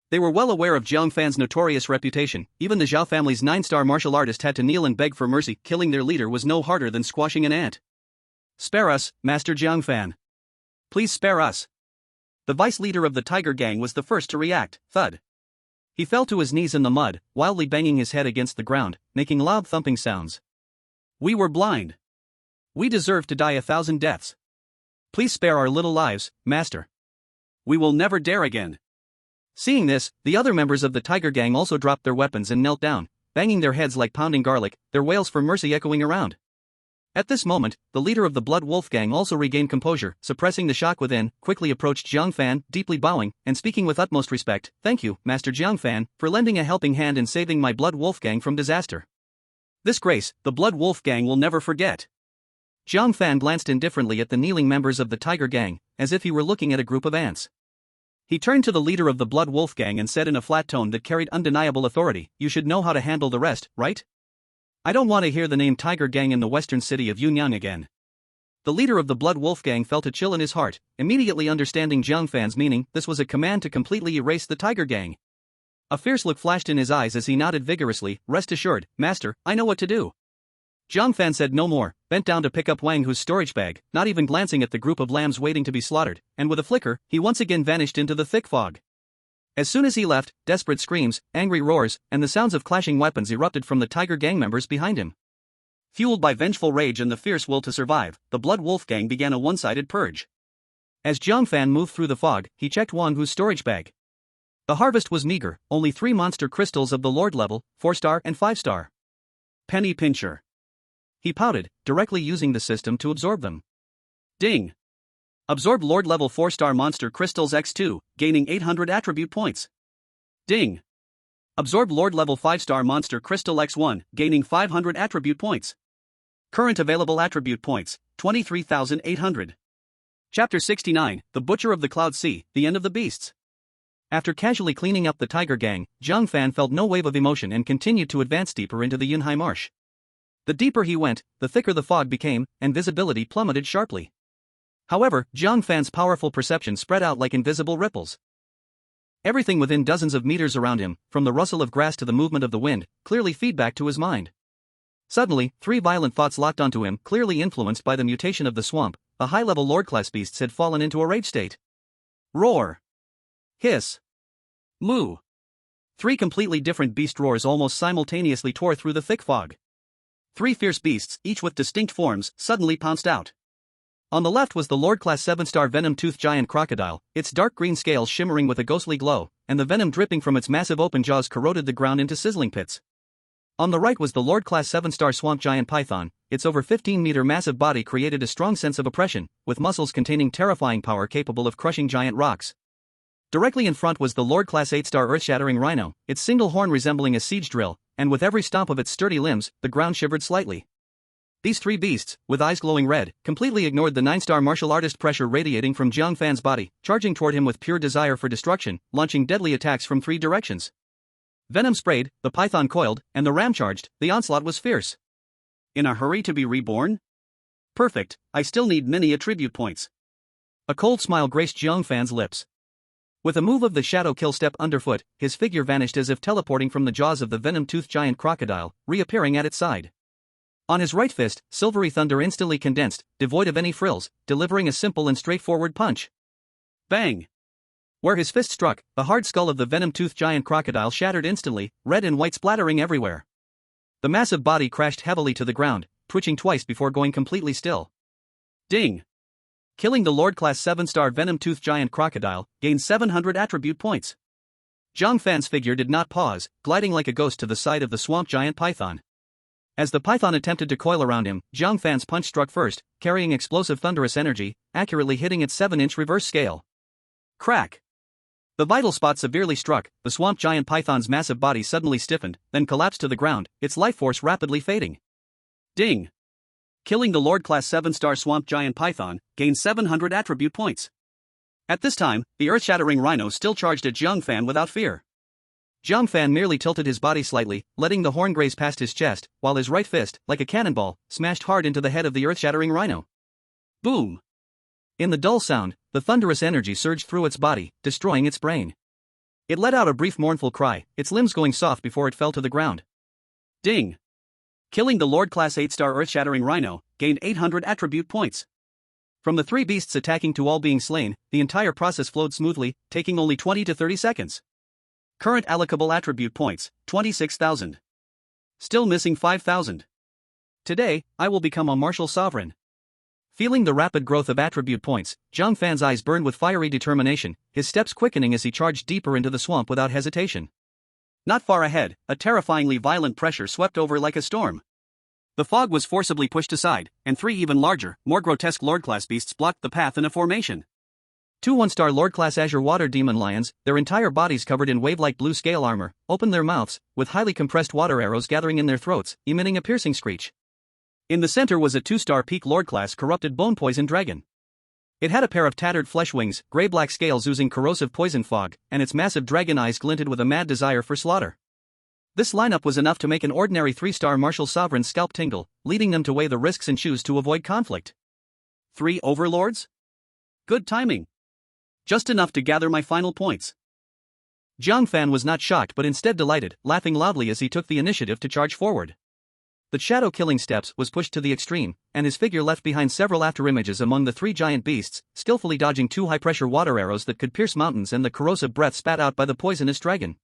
They were well aware of Jiang Fan's notorious reputation, even the Zhao family's 9-star martial artist had to kneel and beg for mercy, killing their leader was no harder than squashing an ant. Spare us, Master Jiang Fan. Please spare us. The vice leader of the Tiger Gang was the first to react, thud. He fell to his knees in the mud, wildly banging his head against the ground, making loud thumping sounds. We were blind. We deserve to die 1,000 deaths. Please spare our little lives, Master. We will never dare again. Seeing this, the other members of the Tiger Gang also dropped their weapons and knelt down, banging their heads like pounding garlic, their wails for mercy echoing around. At this moment, the leader of the Blood Wolf Gang also regained composure, suppressing the shock within, quickly approached Jiang Fan, deeply bowing, and speaking with utmost respect, "Thank you, Master Jiang Fan, for lending a helping hand in saving my Blood Wolf Gang from disaster. This grace, the Blood Wolf Gang will never forget." Jiang Fan glanced indifferently at the kneeling members of the Tiger Gang, as if he were looking at a group of ants. He turned to the leader of the Blood Wolf Gang and said in a flat tone that carried undeniable authority, "You should know how to handle the rest, right? I don't want to hear the name Tiger Gang in the western city of Yunyang again." The leader of the Blood Wolf Gang felt a chill in his heart, immediately understanding Jiang Fan's meaning. This was a command to completely erase the Tiger Gang. A fierce look flashed in his eyes as he nodded vigorously, "Rest assured, Master, I know what to do." Jiang Fan said no more, bent down to pick up Wang Hu's storage bag, not even glancing at the group of lambs waiting to be slaughtered, and with a flicker, he once again vanished into the thick fog. As soon as he left, desperate screams, angry roars, and the sounds of clashing weapons erupted from the Tiger Gang members behind him. Fueled by vengeful rage and the fierce will to survive, the Blood Wolf Gang began a one-sided purge. As Jiang Fan moved through the fog, he checked Wang Hu's storage bag. The harvest was meager, only 3 monster crystals of the Lord level, 4-star and 5-star. Penny pincher. He pouted, directly using the system to absorb them. Ding! Absorb Lord level 4-star monster crystals x2, gaining 800 attribute points. Ding! Absorb Lord level 5-star monster crystal x1, gaining 500 attribute points. Current available attribute points, 23,800. Chapter 69, The Butcher of the Cloud Sea, The End of the Beasts. After casually cleaning up the Tiger Gang, Jiang Fan felt no wave of emotion and continued to advance deeper into the Yunhai Marsh. The deeper he went, the thicker the fog became, and visibility plummeted sharply. However, Jiang Fan's powerful perception spread out like invisible ripples. Everything within dozens of meters around him, from the rustle of grass to the movement of the wind, clearly feedback to his mind. Suddenly, 3 violent thoughts locked onto him, clearly influenced by the mutation of the swamp. The high-level Lord-class beasts had fallen into a rage state. Roar! Hiss! Moo! 3 completely different beast roars almost simultaneously tore through the thick fog. Three fierce beasts, each with distinct forms, suddenly pounced out. On the left was the Lord-class 7-star venom-toothed giant crocodile, its dark green scales shimmering with a ghostly glow, and the venom dripping from its massive open jaws corroded the ground into sizzling pits. On the right was the Lord-class 7-star swamp giant python, its over 15-meter massive body created a strong sense of oppression, with muscles containing terrifying power capable of crushing giant rocks. Directly in front was the Lord-class 8-star earth-shattering rhino, its single horn resembling a siege drill, and with every stomp of its sturdy limbs, the ground shivered slightly. These three beasts, with eyes glowing red, completely ignored the 9-star martial artist pressure radiating from Jiang Fan's body, charging toward him with pure desire for destruction, launching deadly attacks from three directions. Venom sprayed, the python coiled, and the ram charged. The onslaught was fierce. In a hurry to be reborn? Perfect, I still need many attribute points. A cold smile graced Jiang Fan's lips. With a move of the shadow kill step underfoot, his figure vanished as if teleporting from the jaws of the venom-toothed giant crocodile, reappearing at its side. On his right fist, silvery thunder instantly condensed, devoid of any frills, delivering a simple and straightforward punch. Bang! Where his fist struck, the hard skull of the venom-toothed giant crocodile shattered instantly, red and white splattering everywhere. The massive body crashed heavily to the ground, twitching twice before going completely still. Ding! Killing the Lord-class 7-star venom-toothed giant crocodile, gained 700 attribute points. Jiang Fan's figure did not pause, gliding like a ghost to the side of the swamp giant python. As the python attempted to coil around him, Jiang Fan's punch struck first, carrying explosive thunderous energy, accurately hitting its 7-inch reverse scale. Crack! The vital spot severely struck, the swamp giant python's massive body suddenly stiffened, then collapsed to the ground, its life force rapidly fading. Ding! Killing the Lord-class 7-star swamp giant python, gained 700 attribute points. At this time, the earth-shattering rhino still charged at Jiang Fan without fear. Jiang Fan merely tilted his body slightly, letting the horn graze past his chest, while his right fist, like a cannonball, smashed hard into the head of the earth-shattering rhino. Boom! In the dull sound, the thunderous energy surged through its body, destroying its brain. It let out a brief mournful cry, its limbs going soft before it fell to the ground. Ding! Killing the Lord-class 8-star earth-shattering rhino, gained 800 attribute points. From the three beasts attacking to all being slain, the entire process flowed smoothly, taking only 20 to 30 seconds. Current allocable attribute points, 26,000. Still missing 5,000. Today, I will become a martial sovereign. Feeling the rapid growth of attribute points, Jiang Fan's eyes burned with fiery determination, his steps quickening as he charged deeper into the swamp without hesitation. Not far ahead, a terrifyingly violent pressure swept over like a storm. The fog was forcibly pushed aside, and three even larger, more grotesque Lord-class beasts blocked the path in a formation. Two 1-star Lord-class Azure Water Demon Lions, their entire bodies covered in wave-like blue scale armor, opened their mouths, with highly compressed water arrows gathering in their throats, emitting a piercing screech. In the center was a 2-star Peak Lord-class Corrupted Bone Poison Dragon. It had a pair of tattered flesh wings, gray-black scales oozing corrosive poison fog, and its massive dragon eyes glinted with a mad desire for slaughter. This lineup was enough to make an ordinary 3-star martial sovereign's scalp tingle, leading them to weigh the risks and choose to avoid conflict. 3 overlords? Good timing. Just enough to gather my final points. Jiang Fan was not shocked but instead delighted, laughing loudly as he took the initiative to charge forward. The shadow killing steps was pushed to the extreme, and his figure left behind several afterimages among the three giant beasts, skillfully dodging 2 high-pressure water arrows that could pierce mountains and the corrosive breath spat out by the poisonous dragon.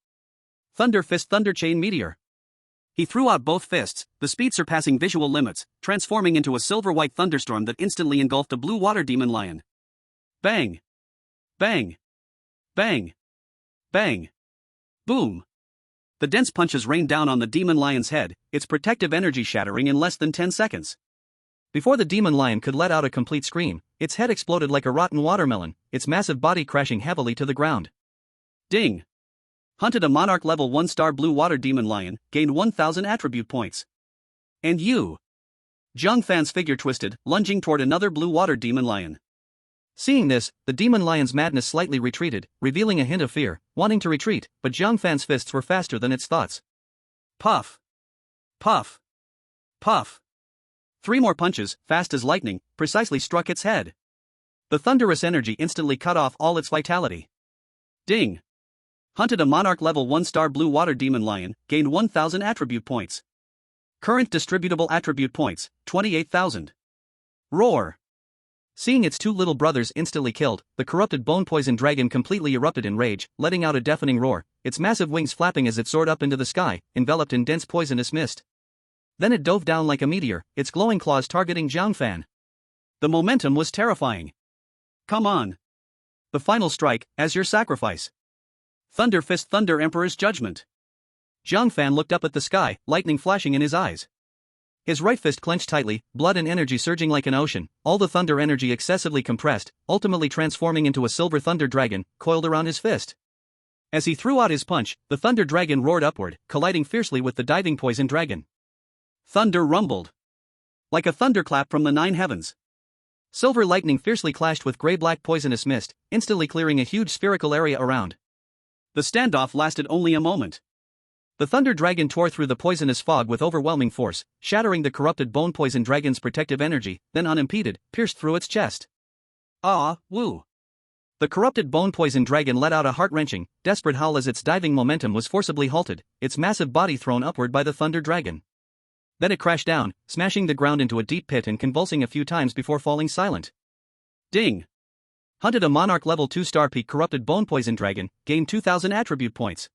Thunder Fist Thunder Chain Meteor. He threw out both fists, the speed surpassing visual limits, transforming into a silver-white thunderstorm that instantly engulfed a blue water demon lion. Bang! Bang! Bang! Bang! Boom! The dense punches rained down on the demon lion's head, its protective energy shattering in less than 10 seconds. Before the demon lion could let out a complete scream, its head exploded like a rotten watermelon, its massive body crashing heavily to the ground. Ding! Hunted a Monarch level 1-star blue water demon lion, gained 1,000 attribute points. And you! Jiang Fan's figure twisted, lunging toward another blue water demon lion. Seeing this, the demon lion's madness slightly retreated, revealing a hint of fear, wanting to retreat, but Jiang Fan's fists were faster than its thoughts. Puff! Puff! Puff! 3 more punches, fast as lightning, precisely struck its head. The thunderous energy instantly cut off all its vitality. Ding! Hunted a Monarch level 1-star blue water demon lion, gained 1,000 attribute points. Current distributable attribute points, 28,000. Roar! Seeing its 2 little brothers instantly killed, the corrupted bone poison dragon completely erupted in rage, letting out a deafening roar, its massive wings flapping as it soared up into the sky, enveloped in dense poisonous mist. Then it dove down like a meteor, its glowing claws targeting Jiang Fan. The momentum was terrifying. Come on. The final strike, as your sacrifice. Thunder Fist, Thunder Emperor's Judgment. Jiang Fan looked up at the sky, lightning flashing in his eyes. His right fist clenched tightly, blood and energy surging like an ocean, all the thunder energy excessively compressed, ultimately transforming into a silver thunder dragon, coiled around his fist. As he threw out his punch, the thunder dragon roared upward, colliding fiercely with the diving poison dragon. Thunder rumbled. Like a thunderclap from the 9 heavens. Silver lightning fiercely clashed with gray-black poisonous mist, instantly clearing a huge spherical area around. The standoff lasted only a moment. The thunder dragon tore through the poisonous fog with overwhelming force, shattering the corrupted bone poison dragon's protective energy, then unimpeded, pierced through its chest. Ah, woo. The corrupted bone poison dragon let out a heart-wrenching, desperate howl as its diving momentum was forcibly halted, its massive body thrown upward by the thunder dragon. Then it crashed down, smashing the ground into a deep pit and convulsing a few times before falling silent. Ding! Hunted a Monarch level 2-star peak corrupted bone poison dragon, gained 2,000 attribute points.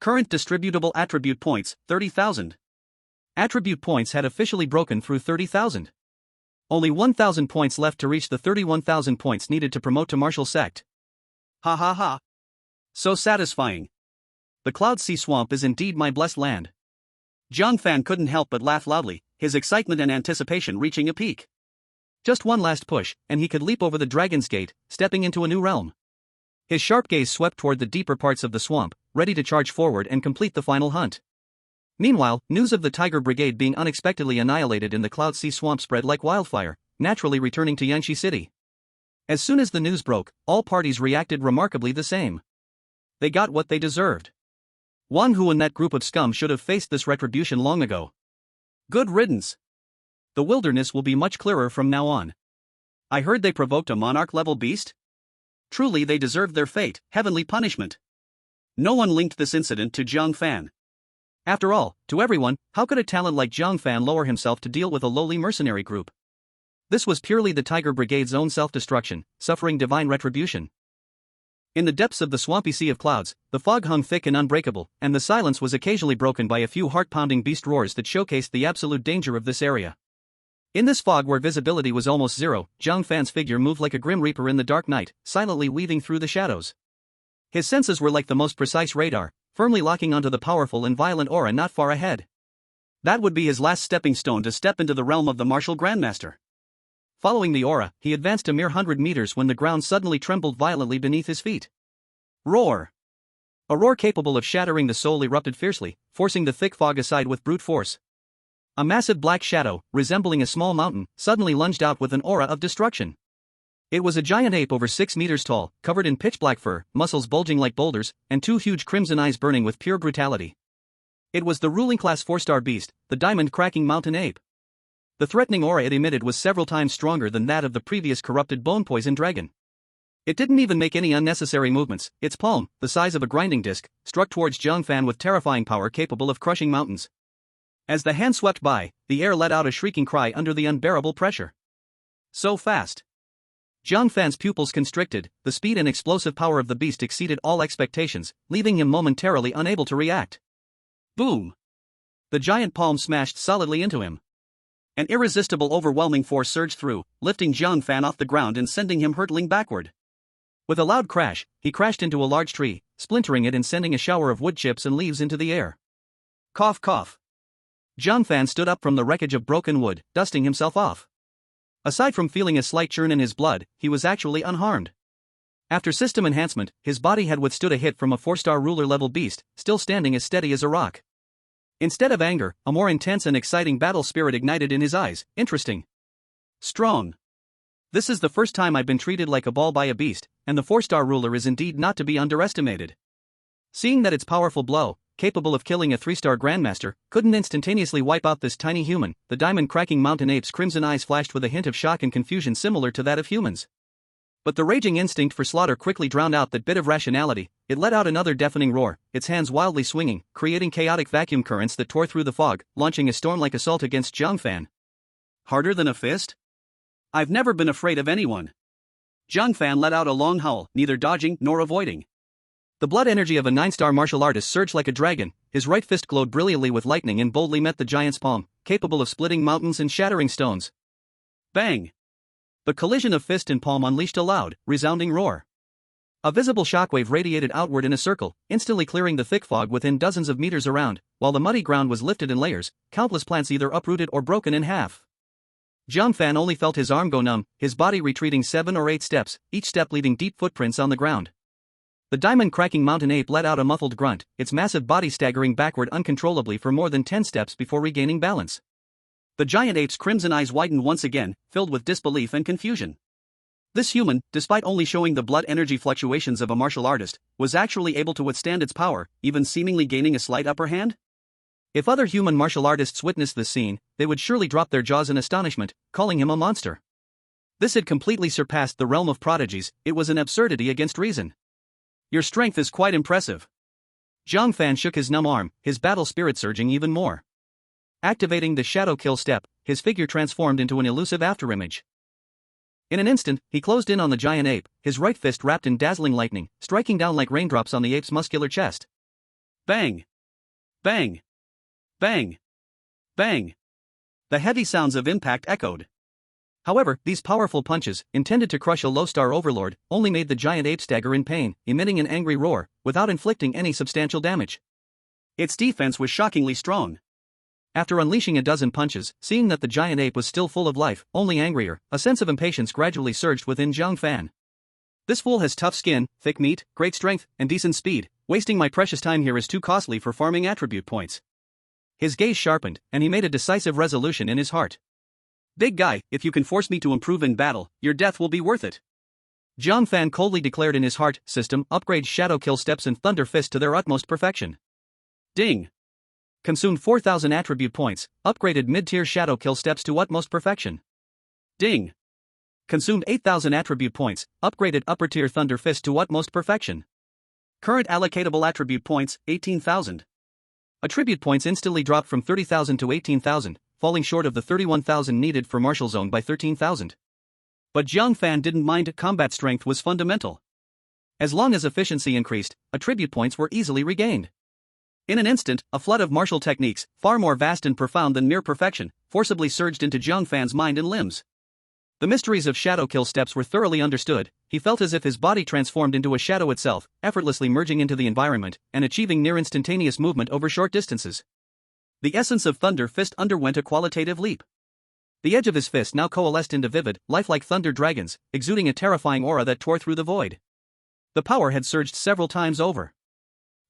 Current distributable attribute points, 30,000. Attribute points had officially broken through 30,000. Only 1,000 points left to reach the 31,000 points needed to promote to Martial Sect. Ha ha ha. So satisfying. The Cloud Sea Swamp is indeed my blessed land. Jiang Fan couldn't help but laugh loudly, his excitement and anticipation reaching a peak. Just one last push, and he could leap over the Dragon's Gate, stepping into a new realm. His sharp gaze swept toward the deeper parts of the swamp, ready to charge forward and complete the final hunt. Meanwhile, news of the Tiger Brigade being unexpectedly annihilated in the Cloud Sea Swamp spread like wildfire, naturally returning to Yanxi City. As soon as the news broke, all parties reacted remarkably the same. They got what they deserved. Wang Hu and that group of scum should have faced this retribution long ago. Good riddance. The wilderness will be much clearer from now on. I heard they provoked a monarch-level beast? Truly they deserved their fate, heavenly punishment. No one linked this incident to Jiang Fan. After all, to everyone, how could a talent like Jiang Fan lower himself to deal with a lowly mercenary group? This was purely the Tiger Brigade's own self-destruction, suffering divine retribution. In the depths of the swampy sea of clouds, the fog hung thick and unbreakable, and the silence was occasionally broken by a few heart-pounding beast roars that showcased the absolute danger of this area. In this fog where visibility was almost zero, Jiang Fan's figure moved like a grim reaper in the dark night, silently weaving through the shadows. His senses were like the most precise radar, firmly locking onto the powerful and violent aura not far ahead. That would be his last stepping stone to step into the realm of the martial Grandmaster. Following the aura, he advanced a mere 100 meters when the ground suddenly trembled violently beneath his feet. Roar! A roar capable of shattering the soul erupted fiercely, forcing the thick fog aside with brute force. A massive black shadow, resembling a small mountain, suddenly lunged out with an aura of destruction. It was a giant ape over 6 meters tall, covered in pitch-black fur, muscles bulging like boulders, and 2 huge crimson eyes burning with pure brutality. It was the ruling class 4-star beast, the diamond-cracking mountain ape. The threatening aura it emitted was several times stronger than that of the previous corrupted bone poison dragon. It didn't even make any unnecessary movements. Its palm, the size of a grinding disc, struck towards Jiang Fan with terrifying power capable of crushing mountains. As the hand swept by, the air let out a shrieking cry under the unbearable pressure. So fast. Jiang Fan's pupils constricted, the speed and explosive power of the beast exceeded all expectations, leaving him momentarily unable to react. Boom! The giant palm smashed solidly into him. An irresistible overwhelming force surged through, lifting Jiang Fan off the ground and sending him hurtling backward. With a loud crash, he crashed into a large tree, splintering it and sending a shower of wood chips and leaves into the air. Cough cough. Jiang Fan stood up from the wreckage of broken wood, dusting himself off. Aside from feeling a slight churn in his blood, he was actually unharmed. After system enhancement, his body had withstood a hit from a 4-star ruler-level beast, still standing as steady as a rock. Instead of anger, a more intense and exciting battle spirit ignited in his eyes. Interesting. Strong. This is the first time I've been treated like a ball by a beast, and the 4-star ruler is indeed not to be underestimated. Seeing that its powerful blow, capable of killing a 3-star Grandmaster, couldn't instantaneously wipe out this tiny human, the diamond-cracking mountain ape's crimson eyes flashed with a hint of shock and confusion similar to that of humans. But the raging instinct for slaughter quickly drowned out that bit of rationality. It let out another deafening roar, its hands wildly swinging, creating chaotic vacuum currents that tore through the fog, launching a storm-like assault against Jiang Fan. Harder than a fist? I've never been afraid of anyone. Jiang Fan let out a long howl, neither dodging nor avoiding. The blood energy of a 9-star martial artist surged like a dragon, his right fist glowed brilliantly with lightning and boldly met the giant's palm, capable of splitting mountains and shattering stones. Bang! The collision of fist and palm unleashed a loud, resounding roar. A visible shockwave radiated outward in a circle, instantly clearing the thick fog within dozens of meters around, while the muddy ground was lifted in layers, countless plants either uprooted or broken in half. Jiang Fan only felt his arm go numb, his body retreating 7 or 8 steps, each step leaving deep footprints on the ground. The diamond-cracking mountain ape let out a muffled grunt, its massive body staggering backward uncontrollably for more than 10 steps before regaining balance. The giant ape's crimson eyes widened once again, filled with disbelief and confusion. This human, despite only showing the blood energy fluctuations of a martial artist, was actually able to withstand its power, even seemingly gaining a slight upper hand? If other human martial artists witnessed this scene, they would surely drop their jaws in astonishment, calling him a monster. This had completely surpassed the realm of prodigies, it was an absurdity against reason. Your strength is quite impressive. Jiang Fan shook his numb arm, his battle spirit surging even more. Activating the shadow kill step, his figure transformed into an elusive afterimage. In an instant, he closed in on the giant ape, his right fist wrapped in dazzling lightning, striking down like raindrops on the ape's muscular chest. Bang! Bang! Bang! Bang! The heavy sounds of impact echoed. However, these powerful punches, intended to crush a low-star overlord, only made the giant ape stagger in pain, emitting an angry roar, without inflicting any substantial damage. Its defense was shockingly strong. After unleashing a dozen punches, seeing that the giant ape was still full of life, only angrier, a sense of impatience gradually surged within Jiang Fan. This fool has tough skin, thick meat, great strength, and decent speed. Wasting my precious time here is too costly for farming attribute points. His gaze sharpened, and he made a decisive resolution in his heart. Big guy, if you can force me to improve in battle, your death will be worth it. Jiang Fan coldly declared in his heart, system, upgrade shadow kill steps and thunder fist to their utmost perfection. Ding! Consumed 4,000 attribute points, upgraded mid-tier shadow kill steps to utmost perfection. Ding! Consumed 8,000 attribute points, upgraded upper-tier thunder fist to utmost perfection. Current allocatable attribute points, 18,000. Attribute points instantly dropped from 30,000 to 18,000, falling short of the 31,000 needed for Martial Zone by 13,000. But Jiang Fan didn't mind, combat strength was fundamental. As long as efficiency increased, attribute points were easily regained. In an instant, a flood of martial techniques, far more vast and profound than mere perfection, forcibly surged into Jiang Fan's mind and limbs. The mysteries of shadow kill steps were thoroughly understood. He felt as if his body transformed into a shadow itself, effortlessly merging into the environment, and achieving near-instantaneous movement over short distances. The essence of Thunder Fist underwent a qualitative leap. The edge of his fist now coalesced into vivid, lifelike thunder dragons, exuding a terrifying aura that tore through the void. The power had surged several times over.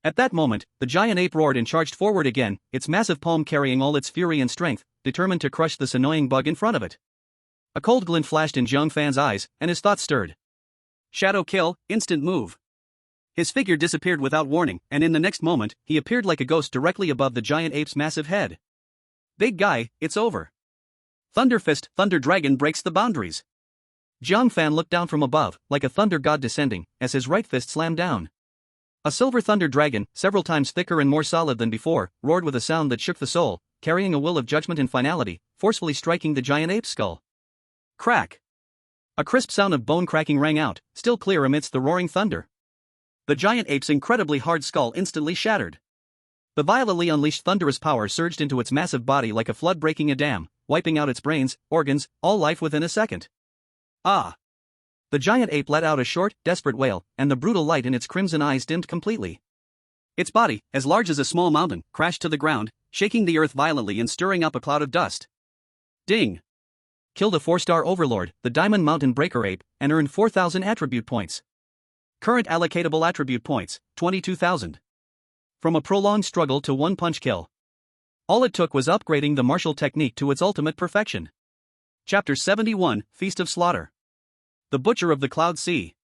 At that moment, the giant ape roared and charged forward again, its massive palm carrying all its fury and strength, determined to crush this annoying bug in front of it. A cold glint flashed in Jiang Fan's eyes, and his thoughts stirred. Shadow kill, instant move. His figure disappeared without warning, and in the next moment, he appeared like a ghost directly above the giant ape's massive head. Big guy, it's over. Thunder Fist, Thunder Dragon breaks the boundaries. Jiang Fan looked down from above, like a thunder god descending, as his right fist slammed down. A silver thunder dragon, several times thicker and more solid than before, roared with a sound that shook the soul, carrying a will of judgment and finality, forcefully striking the giant ape's skull. Crack! A crisp sound of bone cracking rang out, still clear amidst the roaring thunder. The giant ape's incredibly hard skull instantly shattered. The violently unleashed thunderous power surged into its massive body like a flood breaking a dam, wiping out its brains, organs, all life within a second. Ah! The giant ape let out a short, desperate wail, and the brutal light in its crimson eyes dimmed completely. Its body, as large as a small mountain, crashed to the ground, shaking the earth violently and stirring up a cloud of dust. Ding! Killed a 4-star overlord, the Diamond Mountain Breaker Ape, and earned 4,000 attribute points. Current allocatable attribute points, 22,000. From a prolonged struggle to one-punch kill. All it took was upgrading the martial technique to its ultimate perfection. Chapter 71, Feast of Slaughter. The Butcher of the Cloud Sea.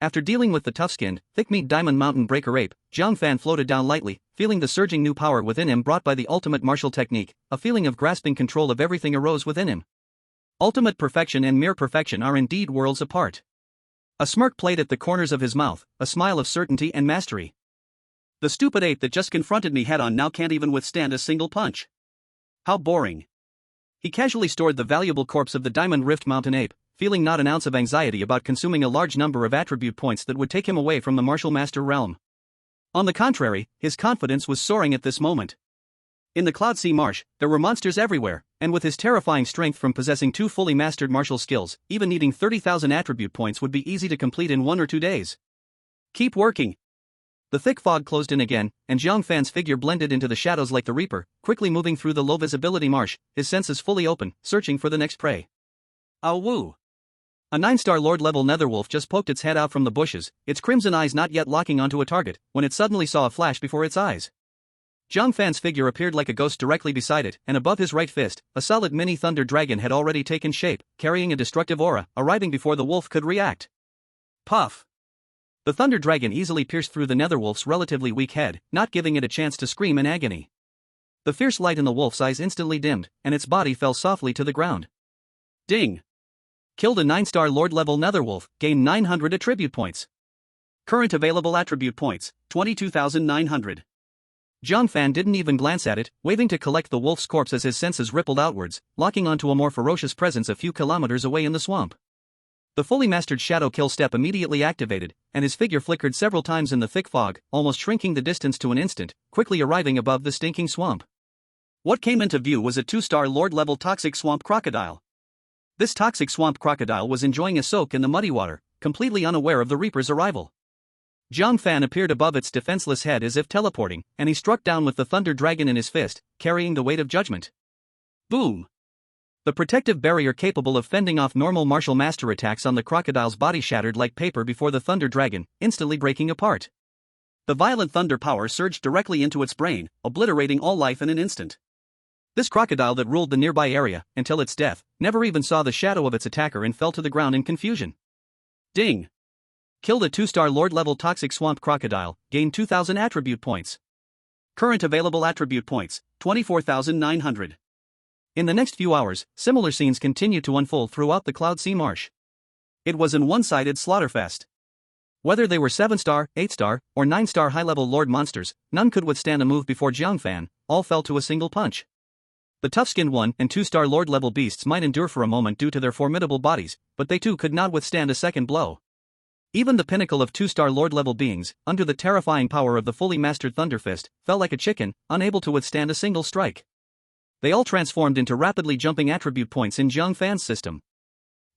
After dealing with the tough-skinned, thick-meat Diamond Mountain Breaker Ape, Jiang Fan floated down lightly, feeling the surging new power within him brought by the ultimate martial technique. A feeling of grasping control of everything arose within him. Ultimate perfection and mere perfection are indeed worlds apart. A smirk played at the corners of his mouth, a smile of certainty and mastery. The stupid ape that just confronted me head-on now can't even withstand a single punch. How boring. He casually stored the valuable corpse of the Diamond Rift Mountain Ape, feeling not an ounce of anxiety about consuming a large number of attribute points that would take him away from the Martial Master realm. On the contrary, his confidence was soaring at this moment. In the Cloud Sea Marsh, there were monsters everywhere, and with his terrifying strength from possessing 2 fully mastered martial skills, even needing 30,000 attribute points would be easy to complete in 1 or 2 days. Keep working. The thick fog closed in again, and Jiang Fan's figure blended into the shadows like the Reaper, quickly moving through the low-visibility marsh, his senses fully open, searching for the next prey. Ah woo! A 9-star Lord-level netherwolf just poked its head out from the bushes, its crimson eyes not yet locking onto a target, when it suddenly saw a flash before its eyes. Jiang Fan's figure appeared like a ghost directly beside it, and above his right fist, a solid mini thunder dragon had already taken shape, carrying a destructive aura, arriving before the wolf could react. Puff! The thunder dragon easily pierced through the netherwolf's relatively weak head, not giving it a chance to scream in agony. The fierce light in the wolf's eyes instantly dimmed, and its body fell softly to the ground. Ding! Killed a 9-star Lord-level netherwolf, gained 900 attribute points. Current available attribute points, 22,900. Jiang Fan didn't even glance at it, waving to collect the wolf's corpse as his senses rippled outwards, locking onto a more ferocious presence a few kilometers away in the swamp. The fully mastered shadow kill step immediately activated, and his figure flickered several times in the thick fog, almost shrinking the distance to an instant, quickly arriving above the stinking swamp. What came into view was a 2-star Lord-level toxic swamp crocodile. This toxic swamp crocodile was enjoying a soak in the muddy water, completely unaware of the Reaper's arrival. Jiang Fan appeared above its defenseless head as if teleporting, and he struck down with the thunder dragon in his fist, carrying the weight of judgment. Boom! The protective barrier capable of fending off normal martial master attacks on the crocodile's body shattered like paper before the thunder dragon, instantly breaking apart. The violent thunder power surged directly into its brain, obliterating all life in an instant. This crocodile that ruled the nearby area, until its death, never even saw the shadow of its attacker and fell to the ground in confusion. Ding! Killed a 2-star Lord-level toxic swamp crocodile, gained 2,000 attribute points. Current available attribute points, 24,900. In the next few hours, similar scenes continued to unfold throughout the Cloud Sea Marsh. It was an one-sided slaughterfest. Whether they were 7-star, 8-star, or 9-star high-level Lord monsters, none could withstand a move before Jiang Fan, all fell to a single punch. The tough-skinned 1- and 2-star Lord-level beasts might endure for a moment due to their formidable bodies, but they too could not withstand a second blow. Even the pinnacle of 2-star Lord-level beings, under the terrifying power of the fully mastered Thunder Fist, fell like a chicken, unable to withstand a single strike. They all transformed into rapidly jumping attribute points in Jiang Fan's system.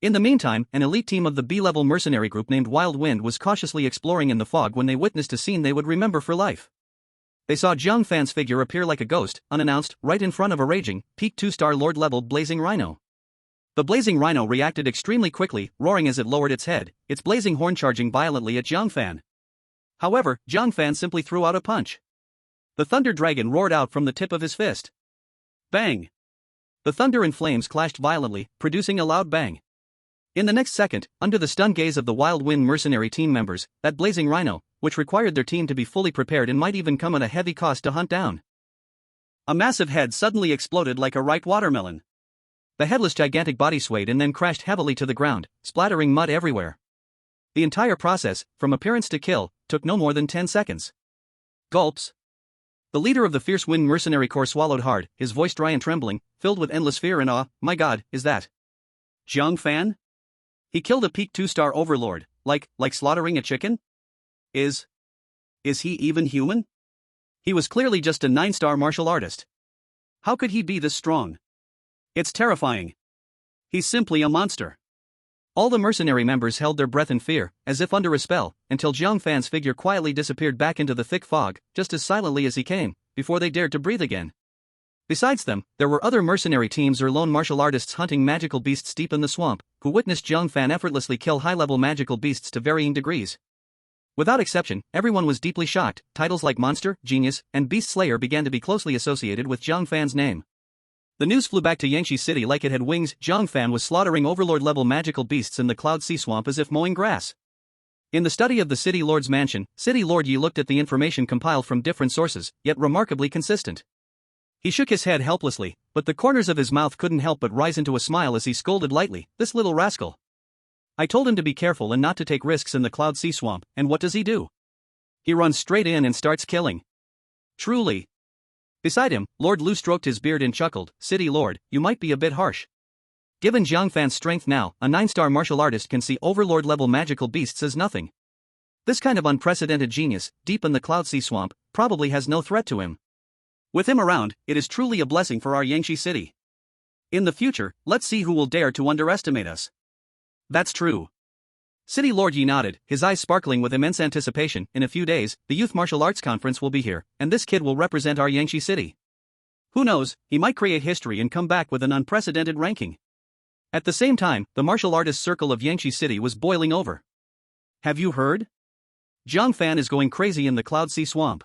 In the meantime, an elite team of the B-level mercenary group named Wild Wind was cautiously exploring in the fog when they witnessed a scene they would remember for life. They saw Jiang Fan's figure appear like a ghost, unannounced, right in front of a raging, peak 2-star Lord-level blazing rhino. The blazing rhino reacted extremely quickly, roaring as it lowered its head, its blazing horn charging violently at Jiang Fan. However, Jiang Fan simply threw out a punch. The thunder dragon roared out from the tip of his fist. Bang! The thunder and flames clashed violently, producing a loud bang. In the next second, under the stunned gaze of the Wild Wind mercenary team members, that blazing rhino, which required their team to be fully prepared and might even come at a heavy cost to hunt down. A massive head suddenly exploded like a ripe watermelon. The headless gigantic body swayed and then crashed heavily to the ground, splattering mud everywhere. The entire process, from appearance to kill, took no more than 10 seconds. Gulps. The leader of the Fierce Wind Mercenary Corps swallowed hard, his voice dry and trembling, filled with endless fear and awe. My god, is that Jiang Fan? He killed a peak 2-star overlord, like slaughtering a chicken? Is he even human? He was clearly just a 9-star martial artist. How could he be this strong? It's terrifying. He's simply a monster. All the mercenary members held their breath in fear, as if under a spell, until Jiang Fan's figure quietly disappeared back into the thick fog, just as silently as he came, before they dared to breathe again. Besides them, there were other mercenary teams or lone martial artists hunting magical beasts deep in the swamp, who witnessed Jiang Fan effortlessly kill high-level magical beasts to varying degrees. Without exception, everyone was deeply shocked. Titles like Monster, Genius, and Beast Slayer began to be closely associated with Jiang Fan's name. The news flew back to Yangshi City like it had wings. Jiang Fan was slaughtering Overlord-level magical beasts in the Cloud Sea Swamp as if mowing grass. In the study of the City Lord's mansion, City Lord Yi looked at the information compiled from different sources, yet remarkably consistent. He shook his head helplessly, but the corners of his mouth couldn't help but rise into a smile as he scolded lightly, "This little rascal. I told him to be careful and not to take risks in the Cloud Sea Swamp, and what does he do? He runs straight in and starts killing. Truly." Beside him, Lord Lu stroked his beard and chuckled, "City Lord, you might be a bit harsh. Given Jiang Fan's strength now, a 9-star martial artist can see Overlord-level magical beasts as nothing. This kind of unprecedented genius, deep in the Cloud Sea Swamp, probably has no threat to him. With him around, it is truly a blessing for our Yangshi city. In the future, let's see who will dare to underestimate us. That's true. City Lord Yi nodded, his eyes sparkling with immense anticipation. In a few days, the Youth Martial Arts Conference will be here, and this kid will represent our Yangshi city. Who knows, he might create history and come back with an unprecedented ranking. At the same time, the martial artists circle of Yangshi city was boiling over. Have you heard? Jiang Fan is going crazy in the Cloud Sea Swamp.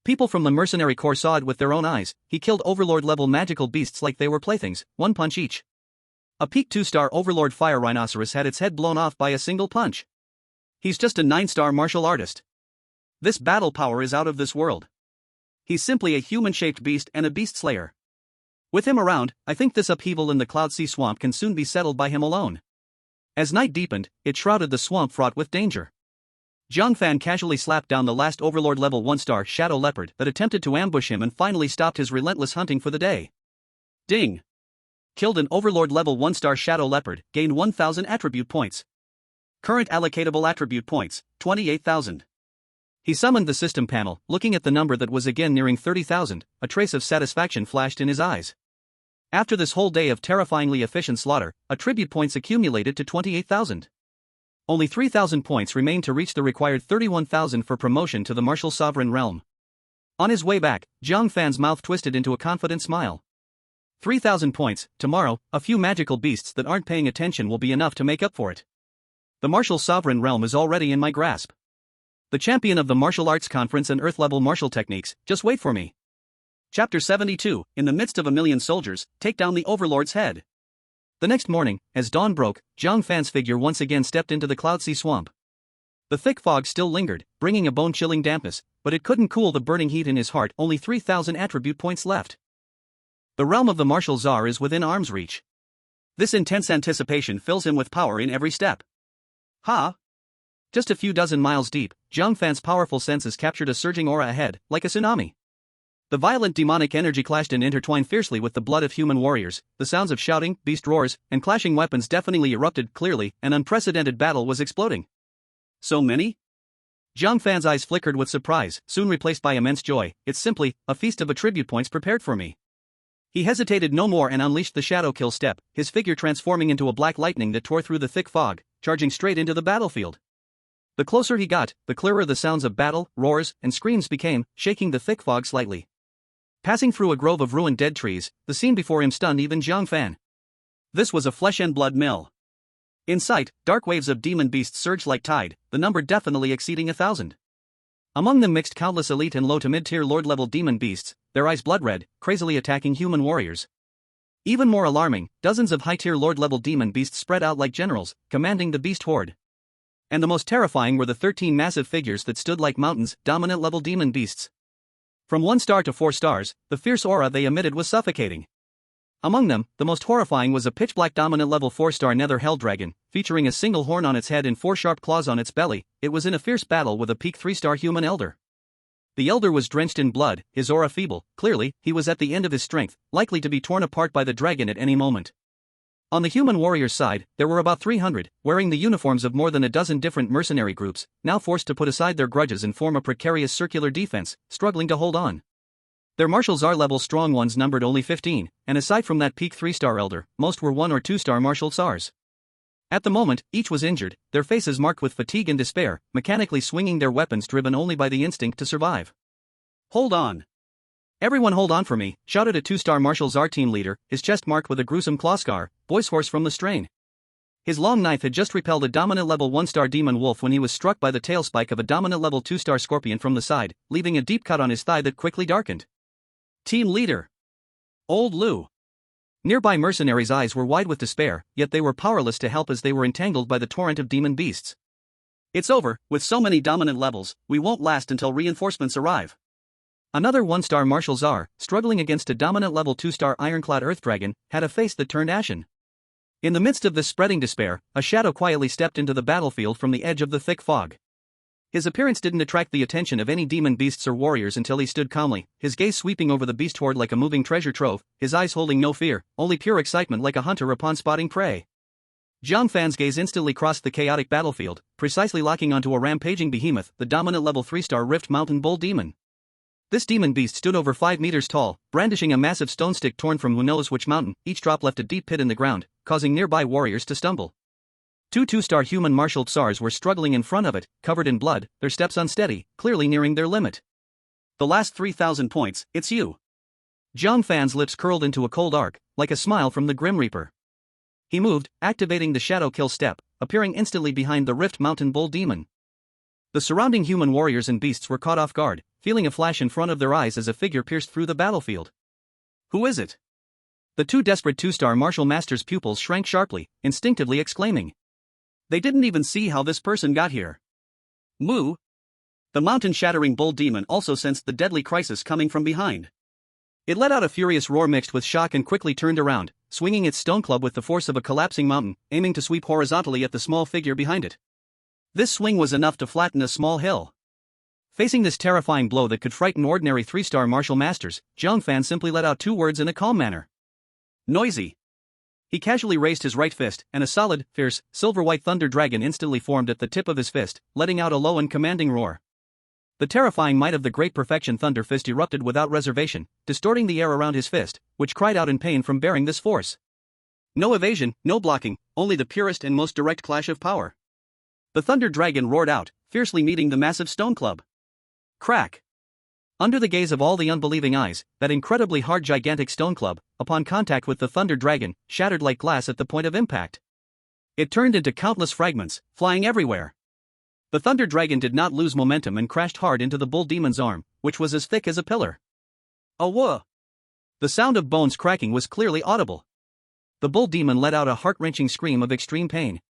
People from the mercenary corps saw it with their own eyes. He killed Overlord-level magical beasts like they were playthings, one punch each. A peak 2-star Overlord fire rhinoceros had its head blown off by a single punch. He's just a 9-star martial artist. This battle power is out of this world. He's simply a human-shaped beast and a beast slayer. With him around, I think this upheaval in the Cloud Sea Swamp can soon be settled by him alone. As night deepened, it shrouded the swamp fraught with danger. Jiang Fan casually slapped down the last Overlord level 1-star shadow leopard that attempted to ambush him and finally stopped his relentless hunting for the day. Ding! Killed an Overlord level 1-star shadow leopard, gained 1,000 attribute points. Current allocatable attribute points, 28,000. He summoned the system panel, looking at the number that was again nearing 30,000, a trace of satisfaction flashed in his eyes. After this whole day of terrifyingly efficient slaughter, attribute points accumulated to 28,000. Only 3,000 points remained to reach the required 31,000 for promotion to the Martial Sovereign Realm. On his way back, Jiang Fan's mouth twisted into a confident smile. 3,000 points, tomorrow, a few magical beasts that aren't paying attention will be enough to make up for it. The Martial Sovereign Realm is already in my grasp. The champion of the Martial Arts Conference and Earth-level martial techniques, just wait for me. Chapter 72, in the midst of a million soldiers, take down the Overlord's head. The next morning, as dawn broke, Jiang Fan's figure once again stepped into the Cloud Sea Swamp. The thick fog still lingered, bringing a bone-chilling dampness, but it couldn't cool the burning heat in his heart. Only 3,000 attribute points left. The realm of the martial czar is within arm's reach. This intense anticipation fills him with power in every step. Ha! Just a few dozen miles deep, Jiang Fan's powerful senses captured a surging aura ahead, like a tsunami. The violent demonic energy clashed and intertwined fiercely with the blood of human warriors. The sounds of shouting, beast roars, and clashing weapons deafeningly erupted. Clearly, an unprecedented battle was exploding. So many? Jiang Fan's eyes flickered with surprise, soon replaced by immense joy. It's simply a feast of attribute points prepared for me. He hesitated no more and unleashed the shadow kill step, his figure transforming into a black lightning that tore through the thick fog, charging straight into the battlefield. The closer he got, the clearer the sounds of battle, roars, and screams became, shaking the thick fog slightly. Passing through a grove of ruined dead trees, the scene before him stunned even Jiang Fan. This was a flesh and blood mill. In sight, dark waves of demon beasts surged like tide, the number definitely exceeding 1,000. Among them mixed countless elite and low to mid-tier lord-level demon beasts, their eyes blood-red, crazily attacking human warriors. Even more alarming, dozens of high-tier lord-level demon beasts spread out like generals, commanding the beast horde. And the most terrifying were the 13 massive figures that stood like mountains, dominant-level demon beasts. From 1 star to 4 stars, the fierce aura they emitted was suffocating. Among them, the most horrifying was a pitch-black dominant-level 4-star nether hell dragon, featuring a single horn on its head and 4 sharp claws on its belly. It was in a fierce battle with a peak 3-star human elder. The elder was drenched in blood, his aura feeble. Clearly, he was at the end of his strength, likely to be torn apart by the dragon at any moment. On the human warrior's side, there were about 300, wearing the uniforms of more than a dozen different mercenary groups, now forced to put aside their grudges and form a precarious circular defense, struggling to hold on. Their martial czar level strong ones numbered only 15, and aside from that peak 3-star elder, most were 1 or 2-star martial czars. At the moment, each was injured, their faces marked with fatigue and despair, mechanically swinging their weapons driven only by the instinct to survive. Hold on. Everyone hold on for me, shouted a 2-star martial czar team leader, his chest marked with a gruesome claw scar, voice hoarse from the strain. His long knife had just repelled a dominant level 1-star demon wolf when he was struck by the tail spike of a dominant level 2-star scorpion from the side, leaving a deep cut on his thigh that quickly darkened. Team leader. Old Lu. Nearby mercenaries' eyes were wide with despair, yet they were powerless to help as they were entangled by the torrent of demon beasts. It's over, with so many dominant levels, we won't last until reinforcements arrive. Another 1-star martial czar, struggling against a dominant level 2-star ironclad earth dragon, had a face that turned ashen. In the midst of this spreading despair, a shadow quietly stepped into the battlefield from the edge of the thick fog. His appearance didn't attract the attention of any demon beasts or warriors until he stood calmly, his gaze sweeping over the beast horde like a moving treasure trove, his eyes holding no fear, only pure excitement like a hunter upon spotting prey. Jiang Fan's gaze instantly crossed the chaotic battlefield, precisely locking onto a rampaging behemoth, the dominant level 3-star Rift Mountain Bull Demon. This demon beast stood over 5 meters tall, brandishing a massive stone stick torn from who knows which mountain. Each drop left a deep pit in the ground, causing nearby warriors to stumble. Two 2-star human martial tsars were struggling in front of it, covered in blood, their steps unsteady, clearly nearing their limit. The last 3,000 points, it's you. Jiang Fan's lips curled into a cold arc, like a smile from the Grim Reaper. He moved, activating the Shadow Kill step, appearing instantly behind the Rift Mountain Bull Demon. The surrounding human warriors and beasts were caught off guard, feeling a flash in front of their eyes as a figure pierced through the battlefield. Who is it? The two desperate 2-star martial masters' pupils shrank sharply, instinctively exclaiming. They didn't even see how this person got here. Moo! The mountain-shattering bull demon also sensed the deadly crisis coming from behind. It let out a furious roar mixed with shock and quickly turned around, swinging its stone club with the force of a collapsing mountain, aiming to sweep horizontally at the small figure behind it. This swing was enough to flatten a small hill. Facing this terrifying blow that could frighten ordinary 3-star martial masters, Jiang Fan simply let out 2 words in a calm manner. Noisy. He casually raised his right fist, and a solid, fierce, silver-white thunder dragon instantly formed at the tip of his fist, letting out a low and commanding roar. The terrifying might of the Great Perfection Thunder Fist erupted without reservation, distorting the air around his fist, which cried out in pain from bearing this force. No evasion, no blocking, only the purest and most direct clash of power. The Thunder Dragon roared out, fiercely meeting the massive stone club. Crack! Under the gaze of all the unbelieving eyes, that incredibly hard gigantic stone club, upon contact with the Thunder Dragon, shattered like glass at the point of impact. It turned into countless fragments, flying everywhere. The Thunder Dragon did not lose momentum and crashed hard into the bull demon's arm, which was as thick as a pillar. Awah! The sound of bones cracking was clearly audible. The bull demon let out a heart-wrenching scream of extreme pain.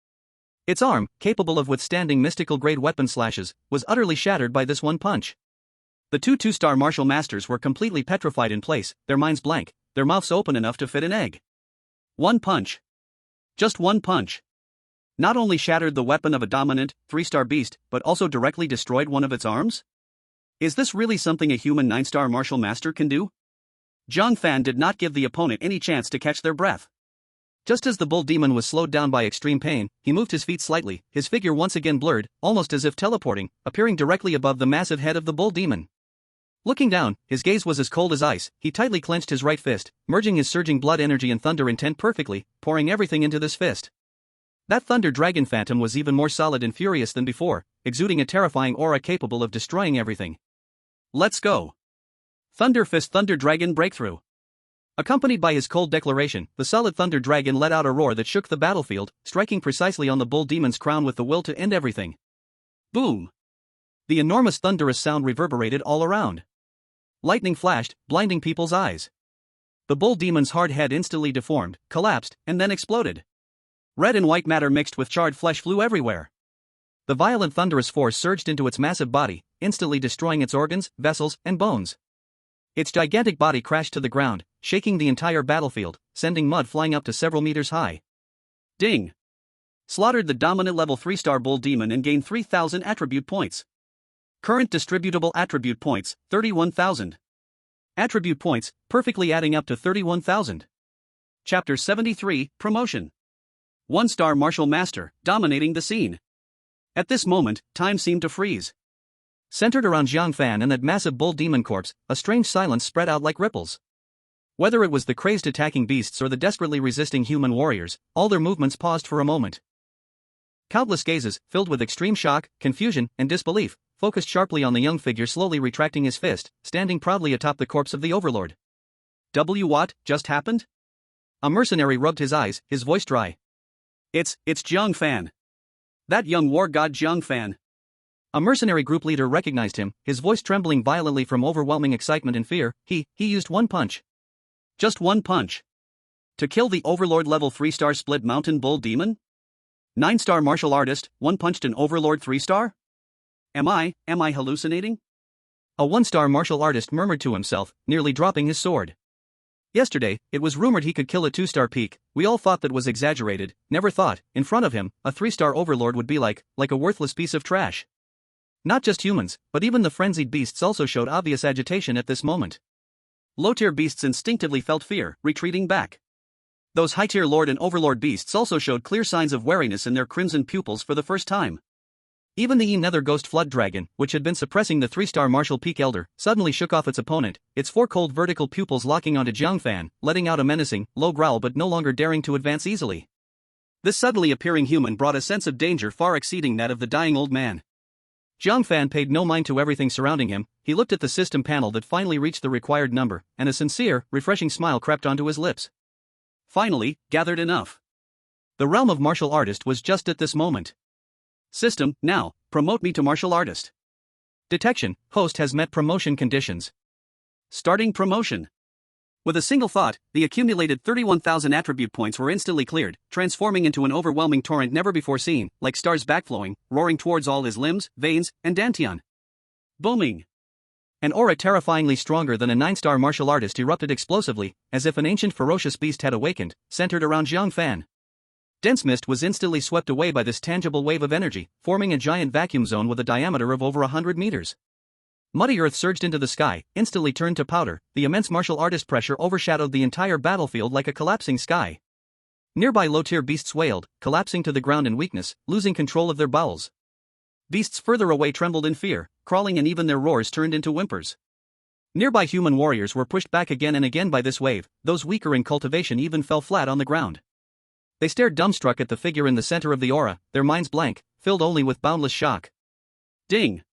Its arm, capable of withstanding mystical-grade weapon slashes, was utterly shattered by this one punch. The two 2-star martial masters were completely petrified in place, their minds blank, their mouths open enough to fit an egg. One punch. Just one punch. Not only shattered the weapon of a dominant, 3-star beast, but also directly destroyed one of its arms? Is this really something a human 9-star martial master can do? Jiang Fan did not give the opponent any chance to catch their breath. Just as the bull demon was slowed down by extreme pain, he moved his feet slightly, his figure once again blurred, almost as if teleporting, appearing directly above the massive head of the bull demon. Looking down, his gaze was as cold as ice. He tightly clenched his right fist, merging his surging blood energy and thunder intent perfectly, pouring everything into this fist. That Thunder Dragon Phantom was even more solid and furious than before, exuding a terrifying aura capable of destroying everything. Let's go. Thunder Fist Thunder Dragon Breakthrough. Accompanied by his cold declaration, the solid Thunder Dragon let out a roar that shook the battlefield, striking precisely on the bull demon's crown with the will to end everything. Boom! The enormous thunderous sound reverberated all around. Lightning flashed, blinding people's eyes. The bull demon's hard head instantly deformed, collapsed, and then exploded. Red and white matter mixed with charred flesh flew everywhere. The violent thunderous force surged into its massive body, instantly destroying its organs, vessels, and bones. Its gigantic body crashed to the ground, shaking the entire battlefield, sending mud flying up to several meters high. Ding! Slaughtered the dominant level 3-star bull demon and gained 3,000 attribute points. Current distributable attribute points, 31,000. Attribute points, perfectly adding up to 31,000. Chapter 73, Promotion. 1-star martial master, dominating the scene. At this moment, time seemed to freeze. Centered around Jiang Fan and that massive bull demon corpse, a strange silence spread out like ripples. Whether it was the crazed attacking beasts or the desperately resisting human warriors, all their movements paused for a moment. Countless gazes, filled with extreme shock, confusion, and disbelief, focused sharply on the young figure slowly retracting his fist, standing proudly atop the corpse of the Overlord. What just happened? A mercenary rubbed his eyes, his voice dry. It's Jiang Fan. That young war god Jiang Fan. A mercenary group leader recognized him, his voice trembling violently from overwhelming excitement and fear. He used one punch. Just one punch. To kill the Overlord level 3-star split mountain bull demon? 9-star martial artist, one punched an Overlord 3-star? Am I hallucinating? A 1-star martial artist murmured to himself, nearly dropping his sword. Yesterday, it was rumored he could kill a 2-star peak. We all thought that was exaggerated, never thought, in front of him, a 3-star Overlord would be like a worthless piece of trash. Not just humans, but even the frenzied beasts also showed obvious agitation at this moment. Low-tier beasts instinctively felt fear, retreating back. Those high-tier Lord and Overlord beasts also showed clear signs of wariness in their crimson pupils for the first time. Even the Nether Ghost Flood Dragon, which had been suppressing the 3-star Martial Peak Elder, suddenly shook off its opponent, its 4 cold vertical pupils locking onto Jiang Fan, letting out a menacing, low growl but no longer daring to advance easily. This suddenly appearing human brought a sense of danger far exceeding that of the dying old man. Jiang Fan paid no mind to everything surrounding him. He looked at the system panel that finally reached the required number, and a sincere, refreshing smile crept onto his lips. Finally, gathered enough. The realm of martial artist was just at this moment. System, now, promote me to martial artist. Detection, host has met promotion conditions. Starting promotion. With a single thought, the accumulated 31,000 attribute points were instantly cleared, transforming into an overwhelming torrent never before seen, like stars backflowing, roaring towards all his limbs, veins, and dantian. Booming. An aura terrifyingly stronger than a 9-star martial artist erupted explosively, as if an ancient ferocious beast had awakened, centered around Jiang Fan. Dense mist was instantly swept away by this tangible wave of energy, forming a giant vacuum zone with a diameter of over 100 meters. Muddy earth surged into the sky, instantly turned to powder. The immense martial artist pressure overshadowed the entire battlefield like a collapsing sky. Nearby low-tier beasts wailed, collapsing to the ground in weakness, losing control of their bowels. Beasts further away trembled in fear, crawling, and even their roars turned into whimpers. Nearby human warriors were pushed back again and again by this wave. Those weaker in cultivation even fell flat on the ground. They stared dumbstruck at the figure in the center of the aura, their minds blank, filled only with boundless shock. Ding!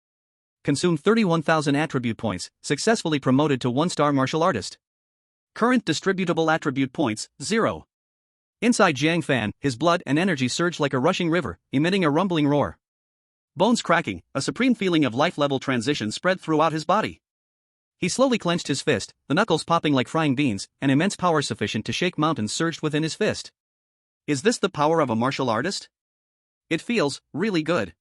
Consumed 31,000 attribute points, successfully promoted to 1-star martial artist. Current distributable attribute points, 0. Inside Jiang Fan, his blood and energy surged like a rushing river, emitting a rumbling roar. Bones cracking, a supreme feeling of life-level transition spread throughout his body. He slowly clenched his fist, the knuckles popping like frying beans, and immense power sufficient to shake mountains surged within his fist. Is this the power of a martial artist? It feels really good.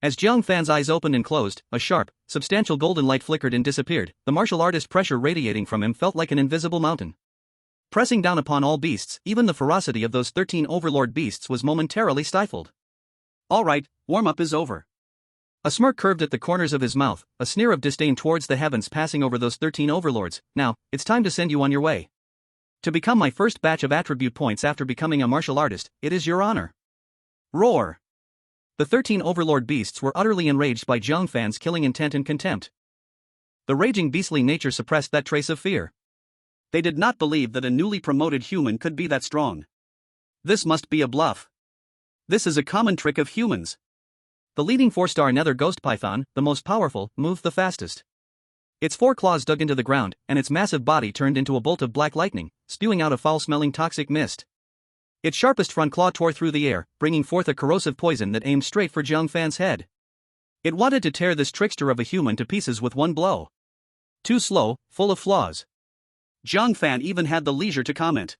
As Jiang Fan's eyes opened and closed, a sharp, substantial golden light flickered and disappeared. The martial artist pressure radiating from him felt like an invisible mountain. Pressing down upon all beasts, even the ferocity of those 13 overlord beasts was momentarily stifled. Alright, warm-up is over. A smirk curved at the corners of his mouth, a sneer of disdain towards the heavens passing over those 13 overlords. Now, it's time to send you on your way. To become my first batch of attribute points after becoming a martial artist, it is your honor. Roar! The 13 overlord beasts were utterly enraged by Jiang Fan's killing intent and contempt. The raging beastly nature suppressed that trace of fear. They did not believe that a newly promoted human could be that strong. This must be a bluff. This is a common trick of humans. The leading 4-star nether ghost python, the most powerful, moved the fastest. Its 4 claws dug into the ground, and its massive body turned into a bolt of black lightning, spewing out a foul-smelling toxic mist. Its sharpest front claw tore through the air, bringing forth a corrosive poison that aimed straight for Jiang Fan's head. It wanted to tear this trickster of a human to pieces with one blow. Too slow, full of flaws. Jiang Fan even had the leisure to comment.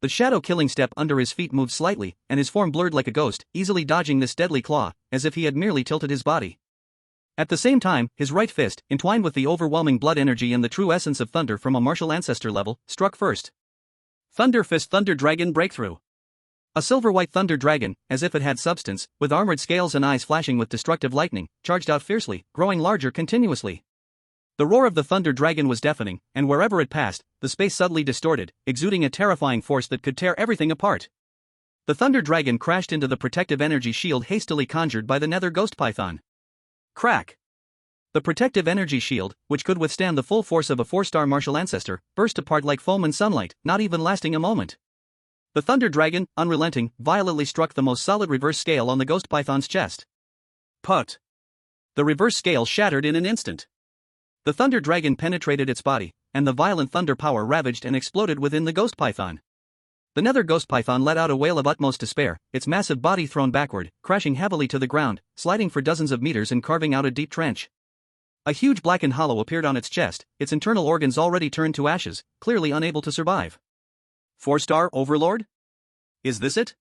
The shadow-killing step under his feet moved slightly, and his form blurred like a ghost, easily dodging this deadly claw, as if he had merely tilted his body. At the same time, his right fist, entwined with the overwhelming blood energy and the true essence of thunder from a martial ancestor level, struck first. Thunder Fist Thunder Dragon Breakthrough. A silver-white thunder dragon, as if it had substance, with armored scales and eyes flashing with destructive lightning, charged out fiercely, growing larger continuously. The roar of the thunder dragon was deafening, and wherever it passed, the space subtly distorted, exuding a terrifying force that could tear everything apart. The thunder dragon crashed into the protective energy shield hastily conjured by the nether ghost python. Crack! The protective energy shield, which could withstand the full force of a 4-star martial ancestor, burst apart like foam in sunlight, not even lasting a moment. The thunder dragon, unrelenting, violently struck the most solid reverse scale on the ghost python's chest. Put! The reverse scale shattered in an instant. The thunder dragon penetrated its body, and the violent thunder power ravaged and exploded within the ghost python. The nether ghost python let out a wail of utmost despair, its massive body thrown backward, crashing heavily to the ground, sliding for dozens of meters and carving out a deep trench. A huge blackened hollow appeared on its chest, its internal organs already turned to ashes, clearly unable to survive. 4-star Overlord? Is this it?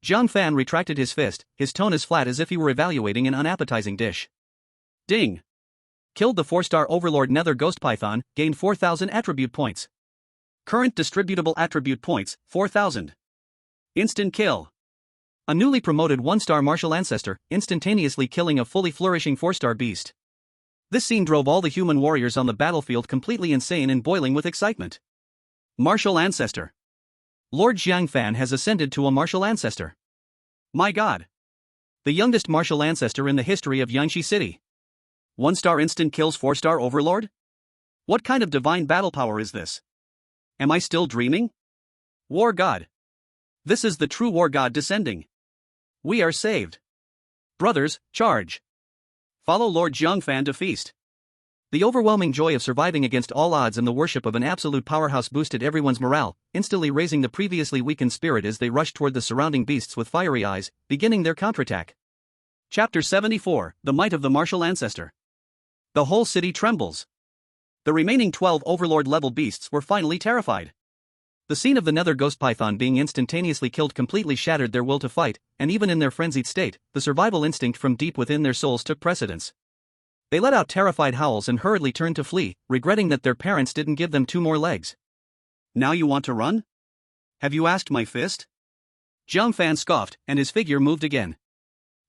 Jiang Fan retracted his fist, his tone as flat as if he were evaluating an unappetizing dish. Ding! Killed the 4-star Overlord nether ghost python, gained 4,000 attribute points. Current distributable attribute points, 4,000. Instant kill. A newly promoted 1-star martial ancestor, instantaneously killing a fully flourishing 4-star beast. This scene drove all the human warriors on the battlefield completely insane and boiling with excitement. Martial ancestor. Lord Jiang Fan has ascended to a martial ancestor. My god. The youngest martial ancestor in the history of Yangshi City. 1-star instant kills 4-star Overlord? What kind of divine battle power is this? Am I still dreaming? War God. This is the true war god descending. We are saved. Brothers, charge. Follow Lord Jiang Fan to feast. The overwhelming joy of surviving against all odds and the worship of an absolute powerhouse boosted everyone's morale, instantly raising the previously weakened spirit as they rushed toward the surrounding beasts with fiery eyes, beginning their counterattack. Chapter 74, The Might of the Martial Ancestor. The whole city trembles. The remaining 12 Overlord-level beasts were finally terrified. The scene of the nether ghost python being instantaneously killed completely shattered their will to fight, and even in their frenzied state, the survival instinct from deep within their souls took precedence. They let out terrified howls and hurriedly turned to flee, regretting that their parents didn't give them 2 more legs. Now you want to run? Have you asked my fist? Jiang Fan scoffed, and his figure moved again.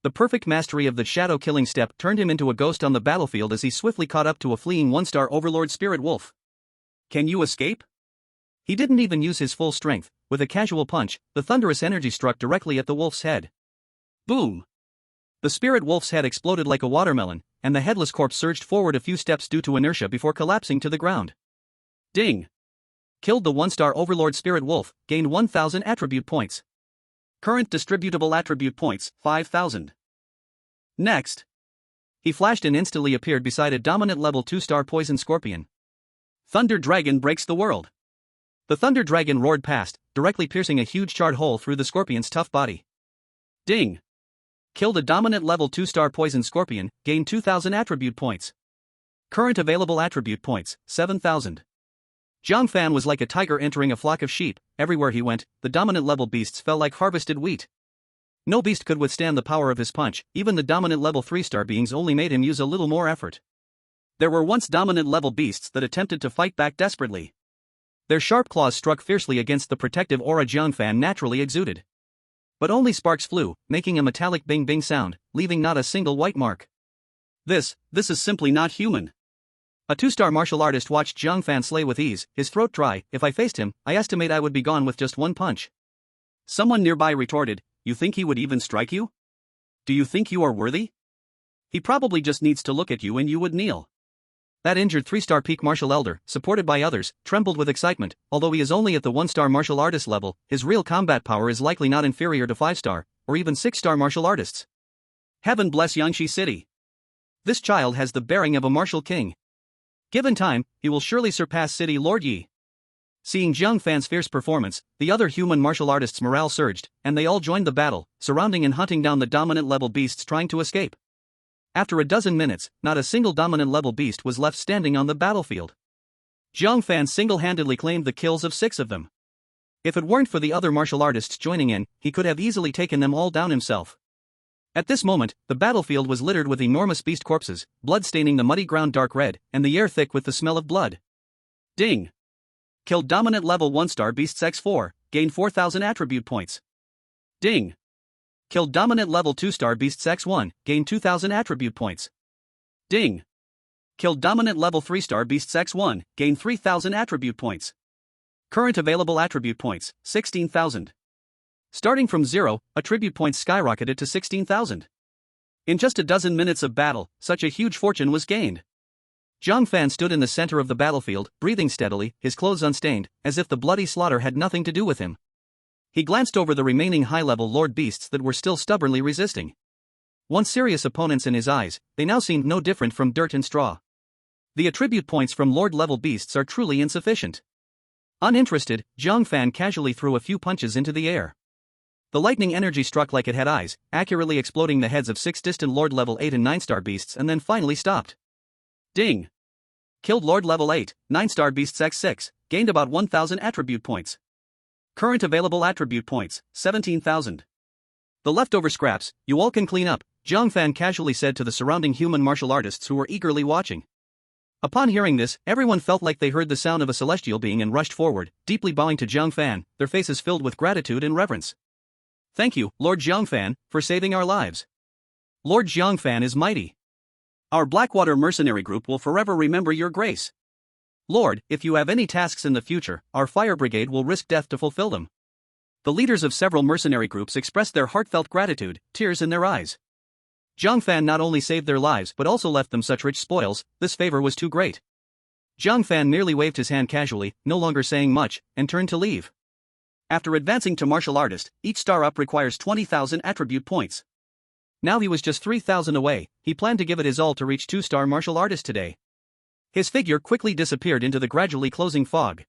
The perfect mastery of the shadow killing step turned him into a ghost on the battlefield as he swiftly caught up to a fleeing 1-star Overlord spirit wolf. Can you escape? He didn't even use his full strength. With a casual punch, the thunderous energy struck directly at the wolf's head. Boom! The spirit wolf's head exploded like a watermelon, and the headless corpse surged forward a few steps due to inertia before collapsing to the ground. Ding! Killed the 1-star Overlord spirit wolf, gained 1,000 attribute points. Current distributable attribute points, 5,000. Next. He flashed and instantly appeared beside a dominant level 2-star poison scorpion. Thunder Dragon breaks the world. The Thunder Dragon roared past, directly piercing a huge charred hole through the scorpion's tough body. Ding! Killed a dominant level 2-star poison scorpion, gained 2,000 attribute points. Current available attribute points, 7,000. Jiang Fan was like a tiger entering a flock of sheep. Everywhere he went, the dominant level beasts fell like harvested wheat. No beast could withstand the power of his punch, even the dominant level 3-star beings only made him use a little more effort. There were once dominant level beasts that attempted to fight back desperately. Their sharp claws struck fiercely against the protective aura Jiang Fan naturally exuded. But only sparks flew, making a metallic bing-bing sound, leaving not a single white mark. This is simply not human. A 2-star martial artist watched Jiang Fan slay with ease, his throat dry. If I faced him, I estimate I would be gone with just 1 punch. Someone nearby retorted, you think he would even strike you? Do you think you are worthy? He probably just needs to look at you and you would kneel. That injured 3-star peak martial elder, supported by others, trembled with excitement. Although he is only at the 1-star martial artist level, his real combat power is likely not inferior to 5-star, or even 6-star martial artists. Heaven bless Yangshi City. This child has the bearing of a martial king. Given time, he will surely surpass City Lord Yi. Seeing Jiang Fan's fierce performance, the other human martial artists' morale surged, and they all joined the battle, surrounding and hunting down the dominant level beasts trying to escape. After a dozen minutes, not a single dominant level beast was left standing on the battlefield. Jiang Fan single-handedly claimed the kills of 6 of them. If it weren't for the other martial artists joining in, he could have easily taken them all down himself. At this moment, the battlefield was littered with enormous beast corpses, blood staining the muddy ground dark red, and the air thick with the smell of blood. Ding! Killed dominant level 1-star beasts X4, gained 4,000 attribute points. Ding! Killed dominant level 2-star beasts X1, gained 2,000 attribute points. Ding! Killed dominant level 3-star beasts X1, gained 3,000 attribute points. Current available attribute points, 16,000. Starting from 0, attribute points skyrocketed to 16,000. In just a dozen minutes of battle, such a huge fortune was gained. Jiang Fan stood in the center of the battlefield, breathing steadily, his clothes unstained, as if the bloody slaughter had nothing to do with him. He glanced over the remaining high-level lord beasts that were still stubbornly resisting. Once serious opponents in his eyes, they now seemed no different from dirt and straw. The attribute points from lord-level beasts are truly insufficient. Uninterested, Jiang Fan casually threw a few punches into the air. The lightning energy struck like it had eyes, accurately exploding the heads of 6 distant Lord level 8 and 9-star beasts and then finally stopped. Ding! Killed Lord level 8, 9-star beasts X6, gained about 1,000 attribute points. Current available attribute points, 17,000. The leftover scraps, you all can clean up, Jiang Fan casually said to the surrounding human martial artists who were eagerly watching. Upon hearing this, everyone felt like they heard the sound of a celestial being and rushed forward, deeply bowing to Jiang Fan, their faces filled with gratitude and reverence. Thank you, Lord Jiang Fan, for saving our lives. Lord Jiang Fan is mighty. Our Blackwater mercenary group will forever remember your grace. Lord, if you have any tasks in the future, our fire brigade will risk death to fulfill them. The leaders of several mercenary groups expressed their heartfelt gratitude, tears in their eyes. Jiang Fan not only saved their lives but also left them such rich spoils. This favor was too great. Jiang Fan merely waved his hand casually, no longer saying much, and turned to leave. After advancing to martial artist, each star up requires 20,000 attribute points. Now he was just 3,000 away. He planned to give it his all to reach 2-star martial artist today. His figure quickly disappeared into the gradually closing fog.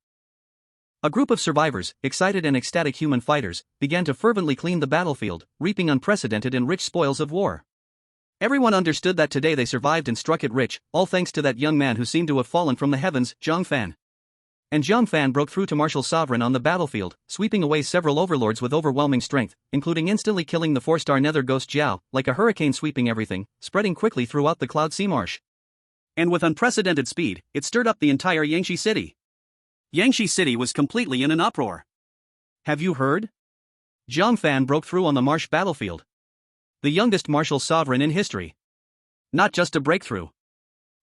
A group of survivors, excited and ecstatic human fighters, began to fervently clean the battlefield, reaping unprecedented and rich spoils of war. Everyone understood that today they survived and struck it rich, all thanks to that young man who seemed to have fallen from the heavens, Jiang Fan. And Jiang Fan broke through to martial sovereign on the battlefield, sweeping away several overlords with overwhelming strength, including instantly killing the 4-star nether ghost Jiao, like a hurricane sweeping everything, spreading quickly throughout the Cloud Sea Marsh. And with unprecedented speed, it stirred up the entire Yangshi city. Yangshi city was completely in an uproar. Have you heard? Jiang Fan broke through on the marsh battlefield. The youngest martial sovereign in history. Not just a breakthrough.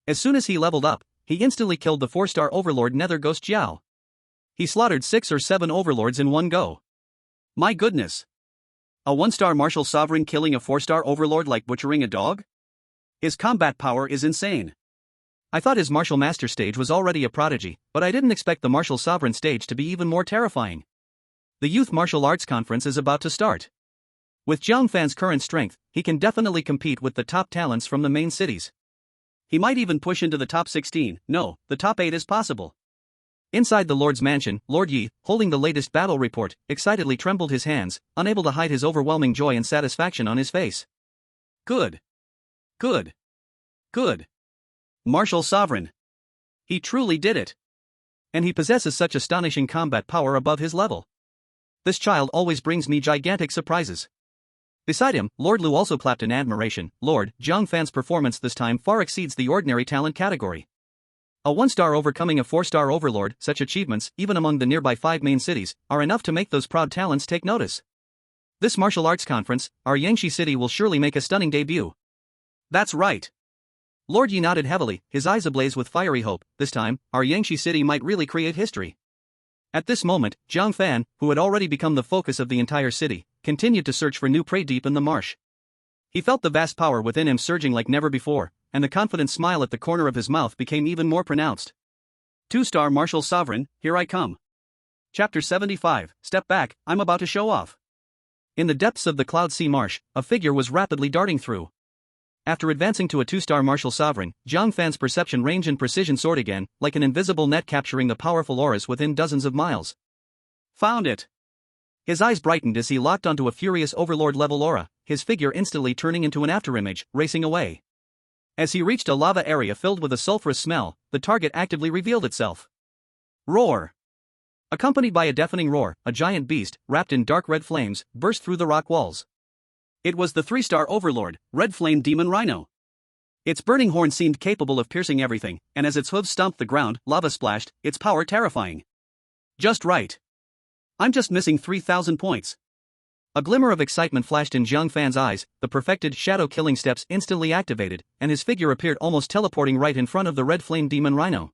As soon as he leveled up, he instantly killed the 4-star overlord nether ghost Jiao. He slaughtered 6 or 7 overlords in one go. My goodness. A 1-star martial sovereign killing a 4-star overlord like butchering a dog? His combat power is insane. I thought his martial master stage was already a prodigy, but I didn't expect the martial sovereign stage to be even more terrifying. The Youth Martial Arts Conference is about to start. With Jiang Fan's current strength, he can definitely compete with the top talents from the main cities. He might even push into the top 16, no, the top 8 is possible. Inside the Lord's mansion, Lord Yi, holding the latest battle report, excitedly trembled his hands, unable to hide his overwhelming joy and satisfaction on his face. Good. Good. Good. Martial Sovereign. He truly did it. And he possesses such astonishing combat power above his level. This child always brings me gigantic surprises. Beside him, Lord Lu also clapped in admiration. Lord Jiang Fan's performance this time far exceeds the ordinary talent category. A 1-star overcoming a 4-star overlord, such achievements, even among the nearby 5 main cities, are enough to make those proud talents take notice. This martial arts conference, our Yangshi city will surely make a stunning debut. That's right. Lord Yi nodded heavily, his eyes ablaze with fiery hope. This time, our Yangshi city might really create history. At this moment, Jiang Fan, who had already become the focus of the entire city, continued to search for new prey deep in the marsh. He felt the vast power within him surging like never before, and the confident smile at the corner of his mouth became even more pronounced. 2-star martial sovereign, here I come. Chapter 75, Step back, I'm about to show off. In the depths of the Cloud Sea Marsh, a figure was rapidly darting through. After advancing to a 2-star martial sovereign, Jiang Fan's perception range and precision soared again, like an invisible net capturing the powerful auras within dozens of miles. Found it! His eyes brightened as he locked onto a furious overlord-level aura, his figure instantly turning into an afterimage, racing away. As he reached a lava area filled with a sulfurous smell, the target actively revealed itself. Roar! Accompanied by a deafening roar, a giant beast, wrapped in dark red flames, burst through the rock walls. It was the 3-star overlord, Red Flame Demon Rhino. Its burning horn seemed capable of piercing everything, and as its hooves stomped the ground, lava splashed, its power terrifying. Just right. I'm just missing 3,000 points. A glimmer of excitement flashed in Jiang Fan's eyes, the perfected shadow killing steps instantly activated, and his figure appeared almost teleporting right in front of the Red Flame Demon Rhino.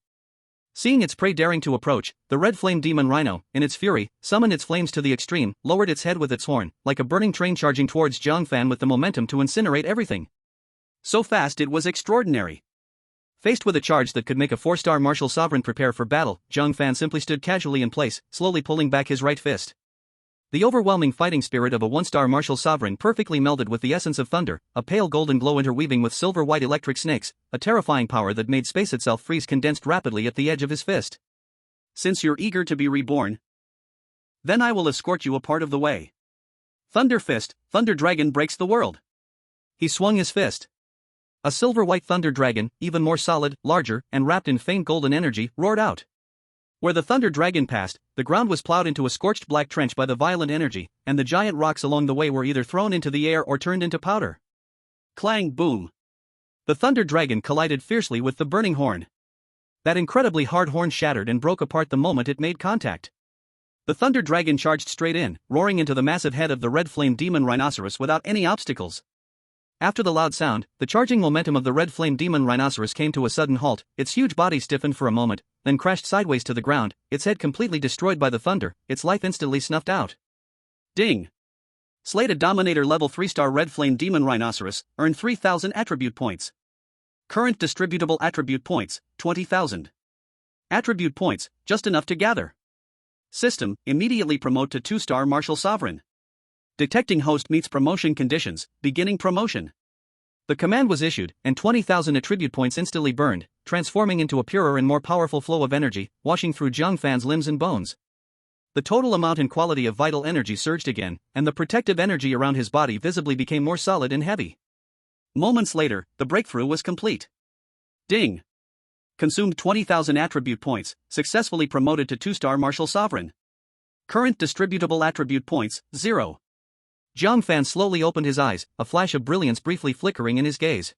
Seeing its prey daring to approach, the Red Flame Demon Rhino, in its fury, summoned its flames to the extreme, lowered its head with its horn, like a burning train charging towards Jiang Fan with the momentum to incinerate everything. So fast it was extraordinary. Faced with a charge that could make a 4-star martial sovereign prepare for battle, Jiang Fan simply stood casually in place, slowly pulling back his right fist. The overwhelming fighting spirit of a 1-star martial sovereign perfectly melded with the essence of thunder, a pale golden glow interweaving with silver-white electric snakes, a terrifying power that made space itself freeze condensed rapidly at the edge of his fist. Since you're eager to be reborn, then I will escort you a part of the way. Thunder Fist, Thunder Dragon breaks the world. He swung his fist. A silver-white thunder dragon, even more solid, larger, and wrapped in faint golden energy, roared out. Where the thunder dragon passed, the ground was plowed into a scorched black trench by the violent energy, and the giant rocks along the way were either thrown into the air or turned into powder. Clang boom! The thunder dragon collided fiercely with the burning horn. That incredibly hard horn shattered and broke apart the moment it made contact. The thunder dragon charged straight in, roaring into the massive head of the red flame demon rhinoceros without any obstacles. After the loud sound, the charging momentum of the red flame demon rhinoceros came to a sudden halt, its huge body stiffened for a moment, then crashed sideways to the ground, its head completely destroyed by the thunder, its life instantly snuffed out. Ding! Slayed a Dominator level 3-star Red Flame Demon Rhinoceros, earned 3,000 attribute points. Current distributable attribute points, 20,000. Attribute points, just enough to gather. System, immediately promote to 2-star Martial Sovereign. Detecting host meets promotion conditions, beginning promotion. The command was issued, and 20,000 attribute points instantly burned, transforming into a purer and more powerful flow of energy, washing through Jiang Fan's limbs and bones. The total amount and quality of vital energy surged again, and the protective energy around his body visibly became more solid and heavy. Moments later, the breakthrough was complete. Ding! Consumed 20,000 attribute points, successfully promoted to 2-star Martial Sovereign. Current distributable attribute points, 0. Jiang Fan slowly opened his eyes, a flash of brilliance briefly flickering in his gaze.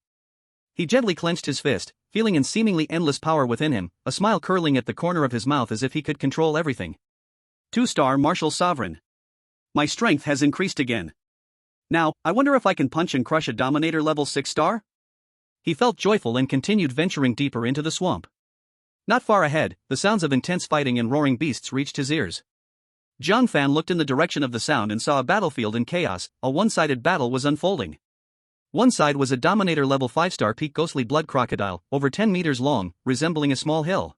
He gently clenched his fist, feeling an seemingly endless power within him, a smile curling at the corner of his mouth as if he could control everything. 2-star Martial Sovereign. My strength has increased again. Now, I wonder if I can punch and crush a Dominator level 6-star? He felt joyful and continued venturing deeper into the swamp. Not far ahead, the sounds of intense fighting and roaring beasts reached his ears. Jiang Fan looked in the direction of the sound and saw a battlefield in chaos. A one-sided battle was unfolding. One side was a Dominator level 5-star peak ghostly blood crocodile, over 10 meters long, resembling a small hill.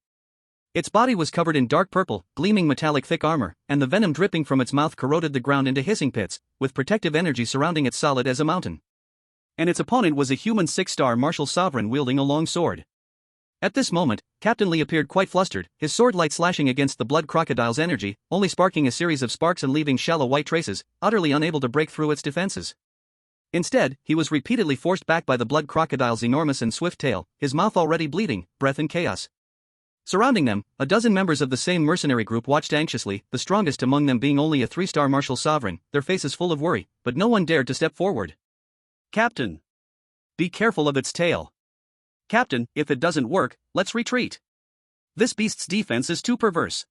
Its body was covered in dark purple, gleaming metallic thick armor, and the venom dripping from its mouth corroded the ground into hissing pits, with protective energy surrounding it solid as a mountain. And its opponent was a human 6-star Martial Sovereign wielding a long sword. At this moment, Captain Lee appeared quite flustered, his sword light slashing against the blood crocodile's energy, only sparking a series of sparks and leaving shallow white traces, utterly unable to break through its defenses. Instead, he was repeatedly forced back by the blood crocodile's enormous and swift tail, his mouth already bleeding, breath in chaos. Surrounding them, a dozen members of the same mercenary group watched anxiously, the strongest among them being only a 3-star Martial Sovereign, their faces full of worry, but no one dared to step forward. Captain! Be careful of its tail. Captain, if it doesn't work, let's retreat. This beast's defense is too perverse.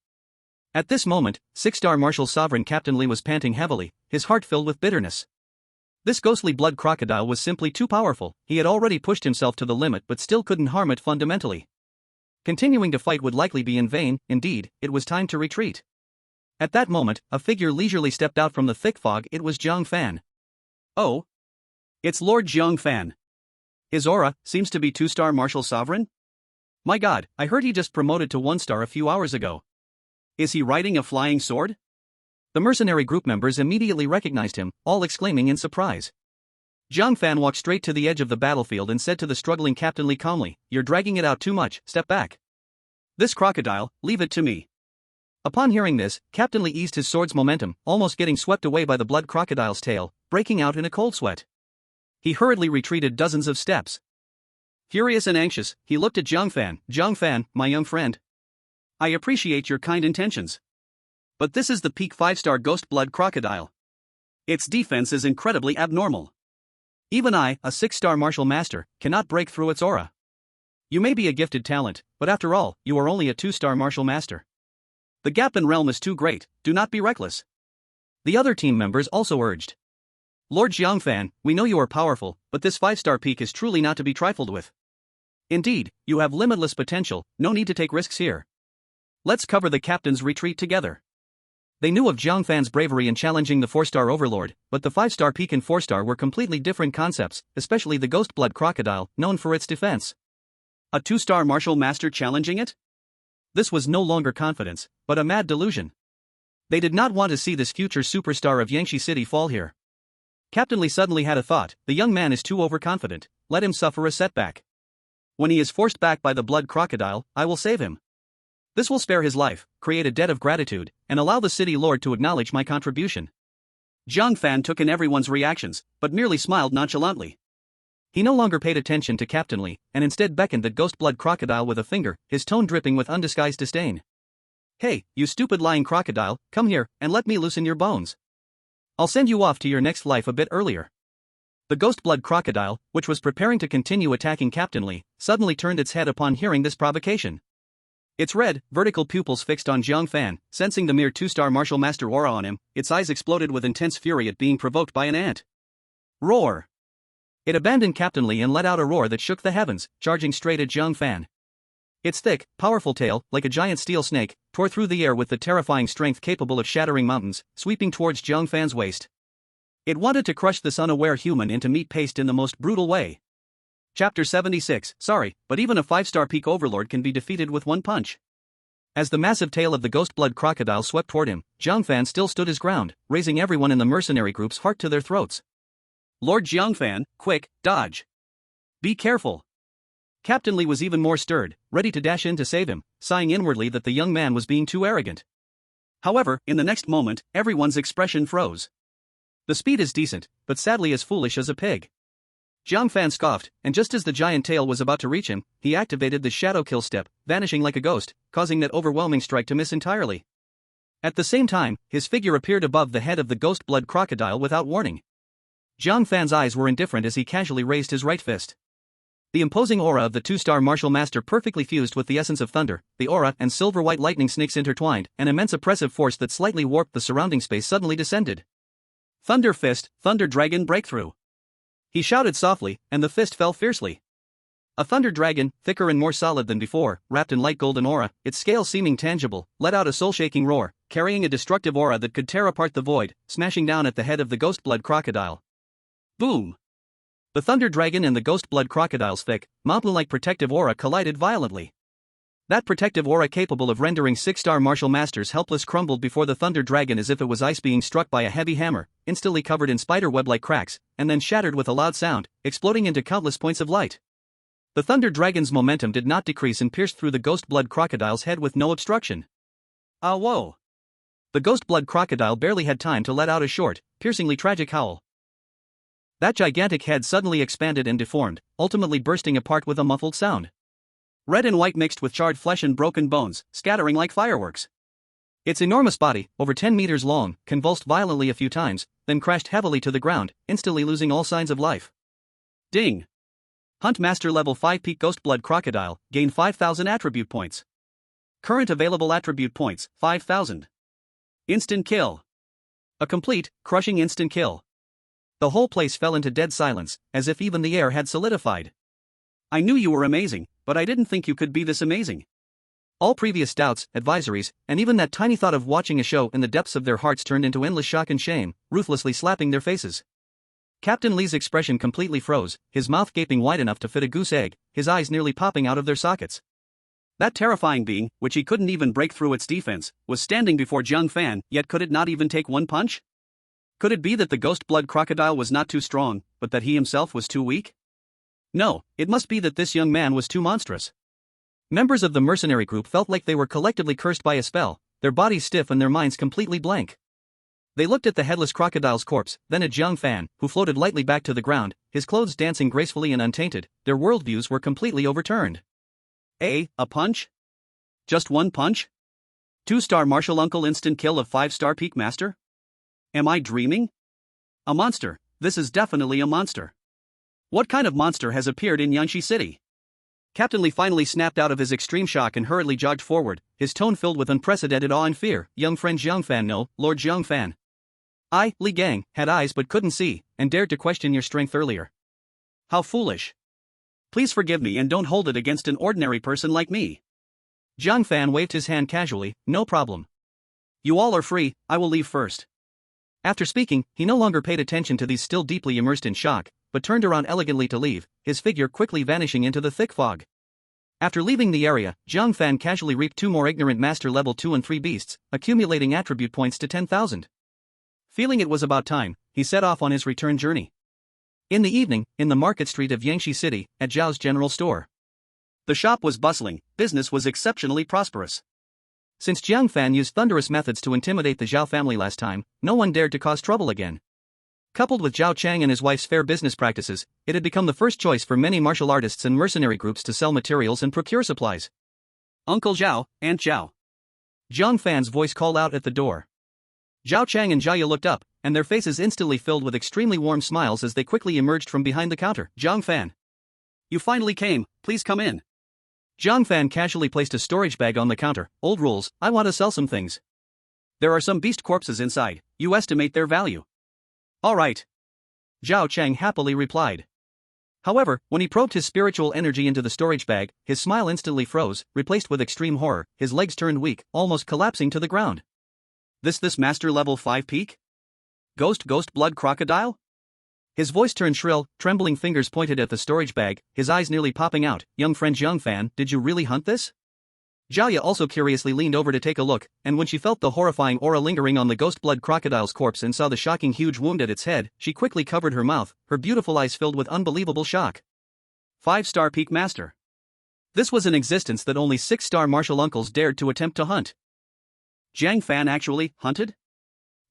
At this moment, 6-star Martial Sovereign Captain Lee was panting heavily, his heart filled with bitterness. This ghostly blood crocodile was simply too powerful, he had already pushed himself to the limit but still couldn't harm it fundamentally. Continuing to fight would likely be in vain, indeed, it was time to retreat. At that moment, a figure leisurely stepped out from the thick fog. It was Jiang Fan. Oh! It's Lord Jiang Fan. His aura seems to be 2-star Martial Sovereign? My god, I heard he just promoted to 1-star a few hours ago. Is he riding a flying sword? The mercenary group members immediately recognized him, all exclaiming in surprise. Jiang Fan walked straight to the edge of the battlefield and said to the struggling Captain Lee calmly, "You're dragging it out too much, step back. This crocodile, leave it to me." Upon hearing this, Captain Lee eased his sword's momentum, almost getting swept away by the blood crocodile's tail, breaking out in a cold sweat. He hurriedly retreated dozens of steps. Furious and anxious, he looked at Jiang Fan. "Jiang Fan, my young friend. I appreciate your kind intentions. But this is the peak 5-star ghost blood crocodile. Its defense is incredibly abnormal. Even I, a 6-star martial master, cannot break through its aura. You may be a gifted talent, but after all, you are only a 2-star martial master. The gap in realm is too great, do not be reckless." The other team members also urged. "Lord Jiang Fan, we know you are powerful, but this 5-star peak is truly not to be trifled with. Indeed, you have limitless potential, no need to take risks here. Let's cover the captain's retreat together." They knew of Jiang Fan's bravery in challenging the 4-star Overlord, but the 5-star peak and 4-star were completely different concepts, especially the ghost blood crocodile, known for its defense. A 2-star martial master challenging it? This was no longer confidence, but a mad delusion. They did not want to see this future superstar of Yangshi City fall here. Captain Lee suddenly had a thought: the young man is too overconfident, let him suffer a setback. When he is forced back by the blood crocodile, I will save him. This will spare his life, create a debt of gratitude, and allow the city lord to acknowledge my contribution. Jiang Fan took in everyone's reactions, but merely smiled nonchalantly. He no longer paid attention to Captain Lee, and instead beckoned the ghost blood crocodile with a finger, his tone dripping with undisguised disdain. "Hey, you stupid lying crocodile, come here, and let me loosen your bones. I'll send you off to your next life a bit earlier." The ghost blood crocodile, which was preparing to continue attacking Captain Lee, suddenly turned its head upon hearing this provocation. Its red, vertical pupils fixed on Jiang Fan, sensing the mere 2-star martial master aura on him, its eyes exploded with intense fury at being provoked by an ant. Roar! It abandoned Captain Lee and let out a roar that shook the heavens, charging straight at Jiang Fan. Its thick, powerful tail, like a giant steel snake, tore through the air with the terrifying strength capable of shattering mountains, sweeping towards Jiang Fan's waist. It wanted to crush this unaware human into meat paste in the most brutal way. Chapter 76. Sorry, but even a 5-star peak overlord can be defeated with one punch. As the massive tail of the ghost blood crocodile swept toward him, Jiang Fan still stood his ground, raising everyone in the mercenary group's heart to their throats. Lord Jiang Fan, quick, dodge. Be careful. Captain Li was even more stirred, ready to dash in to save him, sighing inwardly that the young man was being too arrogant. However, in the next moment, everyone's expression froze. The speed is decent, but sadly as foolish as a pig. Jiang Fan scoffed, and just as the giant tail was about to reach him, he activated the shadow kill step, vanishing like a ghost, causing that overwhelming strike to miss entirely. At the same time, his figure appeared above the head of the ghost blood crocodile without warning. Jiang Fan's eyes were indifferent as he casually raised his right fist. The imposing aura of the 2-star martial master perfectly fused with the essence of thunder, the aura and silver-white lightning snakes intertwined, an immense oppressive force that slightly warped the surrounding space suddenly descended. Thunder Fist, Thunder Dragon Breakthrough. He shouted softly, and the fist fell fiercely. A thunder dragon, thicker and more solid than before, wrapped in light golden aura, its scale seeming tangible, let out a soul-shaking roar, carrying a destructive aura that could tear apart the void, smashing down at the head of the ghost blood crocodile. Boom! The thunder dragon and the ghost blood crocodile's thick, Mablu-like protective aura collided violently. That protective aura capable of rendering 6-star martial masters helpless crumbled before the thunder dragon as if it was ice being struck by a heavy hammer, instantly covered in spider-web-like cracks, and then shattered with a loud sound, exploding into countless points of light. The thunder dragon's momentum did not decrease and pierced through the ghost blood crocodile's head with no obstruction. Ah, whoa! The ghost blood crocodile barely had time to let out a short, piercingly tragic howl. That gigantic head suddenly expanded and deformed, ultimately bursting apart with a muffled sound. Red and white mixed with charred flesh and broken bones, scattering like fireworks. Its enormous body, over 10 meters long, convulsed violently a few times, then crashed heavily to the ground, instantly losing all signs of life. Ding! Hunt Master Level 5 Peak Ghost Blood Crocodile, gain 5,000 attribute points. Current available attribute points, 5,000. Instant kill. A complete, crushing instant kill. The whole place fell into dead silence, as if even the air had solidified. I knew you were amazing, but I didn't think you could be this amazing. All previous doubts, advisories, and even that tiny thought of watching a show in the depths of their hearts turned into endless shock and shame, ruthlessly slapping their faces. Captain Li's expression completely froze, his mouth gaping wide enough to fit a goose egg, his eyes nearly popping out of their sockets. That terrifying being, which he couldn't even break through its defense, was standing before Jiang Fan, yet could it not even take one punch? Could it be that the ghost blood crocodile was not too strong, but that he himself was too weak? No, it must be that this young man was too monstrous. Members of the mercenary group felt like they were collectively cursed by a spell, their bodies stiff and their minds completely blank. They looked at the headless crocodile's corpse, then at Jiang Fan, who floated lightly back to the ground, his clothes dancing gracefully and untainted. Their worldviews were completely overturned. A punch? Just one punch? 2-star martial uncle instant kill of 5-star peak master? Am I dreaming? A monster, this is definitely a monster. What kind of monster has appeared in Yanxi City? Captain Li finally snapped out of his extreme shock and hurriedly jogged forward, his tone filled with unprecedented awe and fear. Young friend Jiang Fan, no, Lord Jiang Fan. I, Li Gang, had eyes but couldn't see, and dared to question your strength earlier. How foolish. Please forgive me and don't hold it against an ordinary person like me. Jiang Fan waved his hand casually, no problem. You all are free, I will leave first. After speaking, he no longer paid attention to these still deeply immersed in shock, but turned around elegantly to leave, his figure quickly vanishing into the thick fog. After leaving the area, Jiang Fan casually reaped 2 more ignorant master level 2 and 3 beasts, accumulating attribute points to 10,000. Feeling it was about time, he set off on his return journey. In the evening, in the market street of Yanxi City, at Zhao's general store. The shop was bustling, business was exceptionally prosperous. Since Jiang Fan used thunderous methods to intimidate the Zhao family last time, no one dared to cause trouble again. Coupled with Zhao Chang and his wife's fair business practices, it had become the first choice for many martial artists and mercenary groups to sell materials and procure supplies. Uncle Zhao, Aunt Zhao. Jiang Fan's voice called out at the door. Zhao Chang and Jia looked up, and their faces instantly filled with extremely warm smiles as they quickly emerged from behind the counter. Jiang Fan. You finally came, please come in. Jiang Fan casually placed a storage bag on the counter. Old rules, I want to sell some things. There are some beast corpses inside, you estimate their value. All right. Zhao Chang happily replied. However, when he probed his spiritual energy into the storage bag, his smile instantly froze, replaced with extreme horror, his legs turned weak, almost collapsing to the ground. This master level 5 peak? Ghost blood crocodile? His voice turned shrill, trembling fingers pointed at the storage bag, his eyes nearly popping out. Young friend Jiang Fan, did you really hunt this? Jiaoya also curiously leaned over to take a look, and when she felt the horrifying aura lingering on the ghost blood crocodile's corpse and saw the shocking huge wound at its head, she quickly covered her mouth, her beautiful eyes filled with unbelievable shock. 5-star peak master. This was an existence that only 6-star martial uncles dared to attempt to hunt. Jiang Fan actually hunted?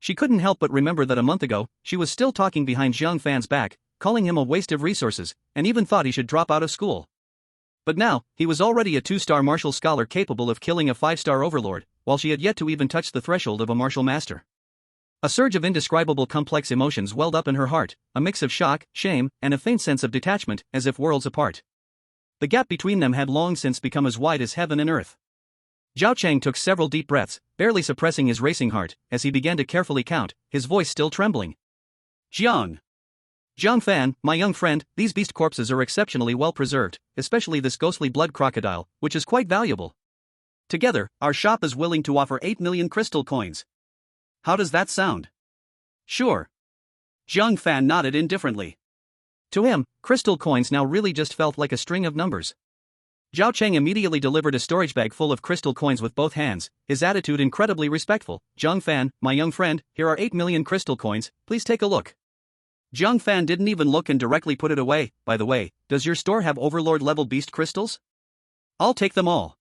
She couldn't help but remember that a month ago, she was still talking behind Jiang Fan's back, calling him a waste of resources, and even thought he should drop out of school. But now, he was already a 2-star martial scholar capable of killing a 5-star overlord, while she had yet to even touch the threshold of a martial master. A surge of indescribable complex emotions welled up in her heart, a mix of shock, shame, and a faint sense of detachment, as if worlds apart. The gap between them had long since become as wide as heaven and earth. Zhao Chang took several deep breaths, barely suppressing his racing heart, as he began to carefully count, his voice still trembling. Jiang Fan, my young friend, these beast corpses are exceptionally well preserved, especially this ghostly blood crocodile, which is quite valuable. Together, our shop is willing to offer 8 million crystal coins. How does that sound? Sure. Jiang Fan nodded indifferently. To him, crystal coins now really just felt like a string of numbers. Zhao Cheng immediately delivered a storage bag full of crystal coins with both hands, his attitude incredibly respectful. Jiang Fan, my young friend, here are 8 million crystal coins, please take a look. Jiang Fan didn't even look and directly put it away. By the way, does your store have Overlord-level beast crystals? I'll take them all.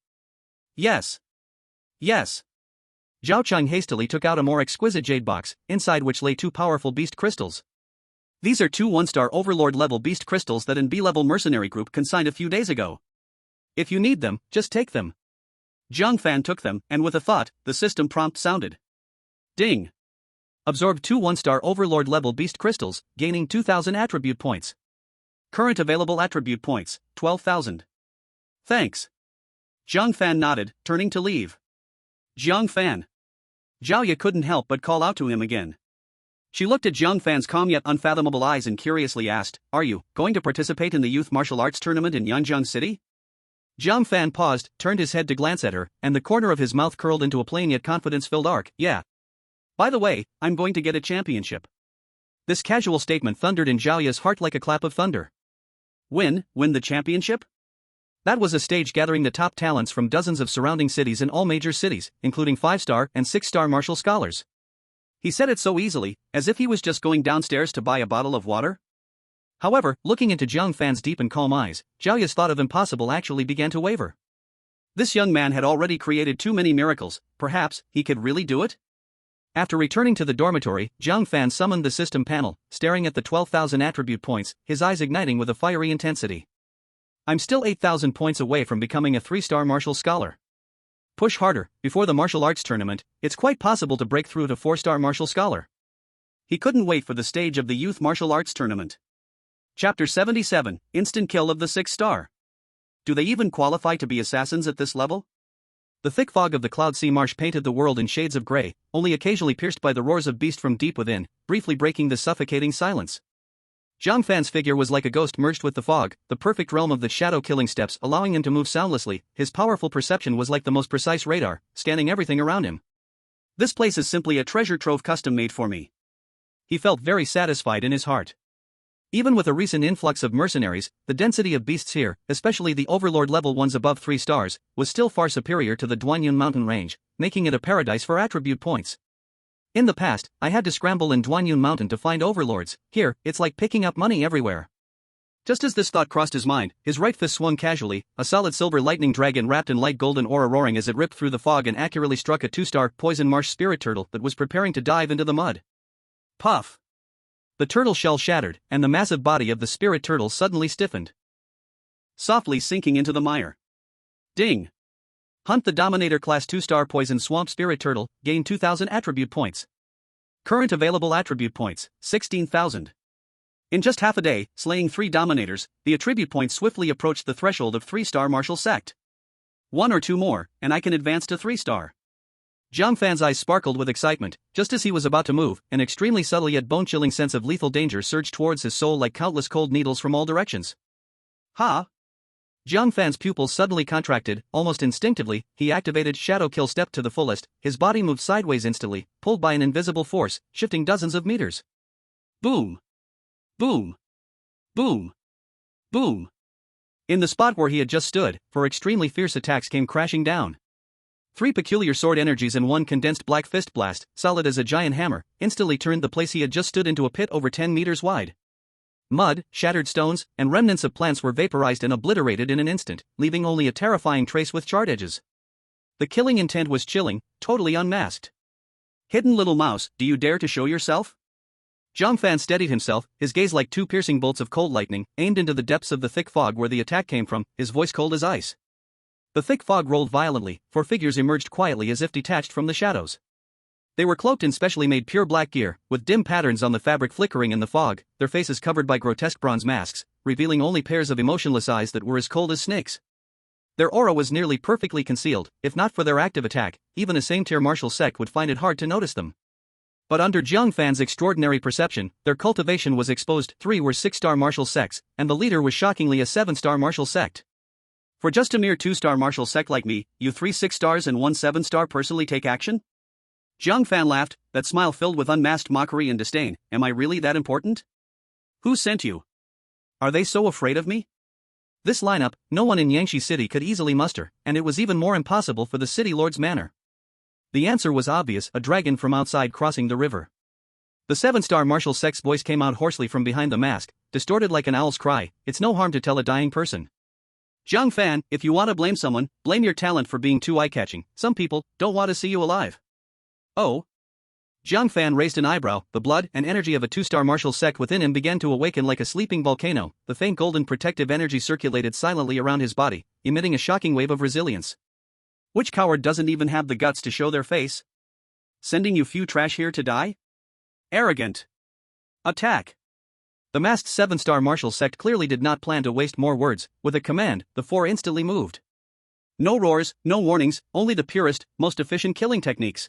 Yes. Yes. Zhao Cheng hastily took out a more exquisite jade box, inside which lay 2 powerful beast crystals. These are 2 1-star Overlord-level beast crystals that an B-level mercenary group consigned a few days ago. If you need them, just take them. Jiang Fan took them, and with a thought, the system prompt sounded. Ding. Absorbed 2 1-star Overlord-level beast crystals, gaining 2,000 attribute points. Current available attribute points, 12,000. Thanks. Jiang Fan nodded, turning to leave. Jiang Fan. Jiaoya couldn't help but call out to him again. She looked at Jiang Fan's calm yet unfathomable eyes and curiously asked, are you going to participate in the youth martial arts tournament in Yanjiang City? Jiang Fan paused, turned his head to glance at her, and the corner of his mouth curled into a plain yet confidence-filled arc. Yeah. By the way, I'm going to get a championship. This casual statement thundered in Jiaoya's heart like a clap of thunder. Win the championship? That was a stage gathering the top talents from dozens of surrounding cities in all major cities, including 5-star and 6-star martial scholars. He said it so easily, as if he was just going downstairs to buy a bottle of water. However, looking into Jiang Fan's deep and calm eyes, Jiaoya's thought of impossible actually began to waver. This young man had already created too many miracles, perhaps he could really do it? After returning to the dormitory, Jiang Fan summoned the system panel, staring at the 12,000 attribute points, his eyes igniting with a fiery intensity. I'm still 8,000 points away from becoming a 3-star martial scholar. Push harder, before the martial arts tournament, it's quite possible to break through to 4-star martial scholar. He couldn't wait for the stage of the youth martial arts tournament. Chapter 77, Instant Kill of the 6-star. Do they even qualify to be assassins at this level? The thick fog of the Cloud Sea Marsh painted the world in shades of grey, only occasionally pierced by the roars of beast from deep within, briefly breaking the suffocating silence. Jiang Fan's figure was like a ghost merged with the fog, the perfect realm of the shadow-killing steps allowing him to move soundlessly. His powerful perception was like the most precise radar, scanning everything around him. This place is simply a treasure trove custom-made for me. He felt very satisfied in his heart. Even with a recent influx of mercenaries, the density of beasts here, especially the Overlord-level ones above 3 stars, was still far superior to the Duanyun mountain range, making it a paradise for attribute points. In the past, I had to scramble in Duanyun mountain to find overlords. Here, it's like picking up money everywhere. Just as this thought crossed his mind, his right fist swung casually, a solid silver lightning dragon wrapped in light golden aura roaring as it ripped through the fog and accurately struck a 2-star poison marsh spirit turtle that was preparing to dive into the mud. Puff! The turtle shell shattered, and the massive body of the spirit turtle suddenly stiffened, softly sinking into the mire. Ding! Hunt the Dominator Class 2-star Poison Swamp Spirit Turtle, gain 2,000 attribute points. Current available attribute points, 16,000. In just half a day, slaying 3 Dominators, the attribute points swiftly approached the threshold of 3-star Martial Sect. 1 or 2 more, and I can advance to 3-star. Jiang Fan's eyes sparkled with excitement. Just as he was about to move, an extremely subtle yet bone-chilling sense of lethal danger surged towards his soul like countless cold needles from all directions. Ha! Jiang Fan's pupils suddenly contracted. Almost instinctively, he activated Shadow Kill Step to the fullest. His body moved sideways instantly, pulled by an invisible force, shifting dozens of meters. Boom! Boom! Boom! Boom! In the spot where he had just stood, 4 extremely fierce attacks came crashing down. 3 peculiar sword energies and 1 condensed black fist blast, solid as a giant hammer, instantly turned the place he had just stood into a pit over 10 meters wide. Mud, shattered stones, and remnants of plants were vaporized and obliterated in an instant, leaving only a terrifying trace with charred edges. The killing intent was chilling, totally unmasked. Hidden little mouse, do you dare to show yourself? Jiang Fan steadied himself, his gaze like 2 piercing bolts of cold lightning, aimed into the depths of the thick fog where the attack came from, his voice cold as ice. The thick fog rolled violently, 4 figures emerged quietly as if detached from the shadows. They were cloaked in specially made pure black gear, with dim patterns on the fabric flickering in the fog, their faces covered by grotesque bronze masks, revealing only pairs of emotionless eyes that were as cold as snakes. Their aura was nearly perfectly concealed. If not for their active attack, even a same-tier martial sect would find it hard to notice them. But under Jiang Fan's extraordinary perception, their cultivation was exposed. 3 were 6-star martial sects, and the leader was shockingly a 7-star martial sect. For just a mere 2-star martial sect like me, you 3 6-stars and 1 7-star personally take action? Jiang Fan laughed, that smile filled with unmasked mockery and disdain. Am I really that important? Who sent you? Are they so afraid of me? This lineup, no one in Yangshi City could easily muster, and it was even more impossible for the city lord's manor. The answer was obvious, a dragon from outside crossing the river. The 7-star martial sect's voice came out hoarsely from behind the mask, distorted like an owl's cry. It's no harm to tell a dying person. Jiang Fan, if you want to blame someone, blame your talent for being too eye-catching. Some people don't want to see you alive. Oh? Jiang Fan raised an eyebrow. The blood and energy of a 2-star martial sect within him began to awaken like a sleeping volcano. The faint golden protective energy circulated silently around his body, emitting a shocking wave of resilience. Which coward doesn't even have the guts to show their face? Sending you few trash here to die? Arrogant. Attack. The masked 7-star martial sect clearly did not plan to waste more words. With a command, the 4 instantly moved. No roars, no warnings, only the purest, most efficient killing techniques.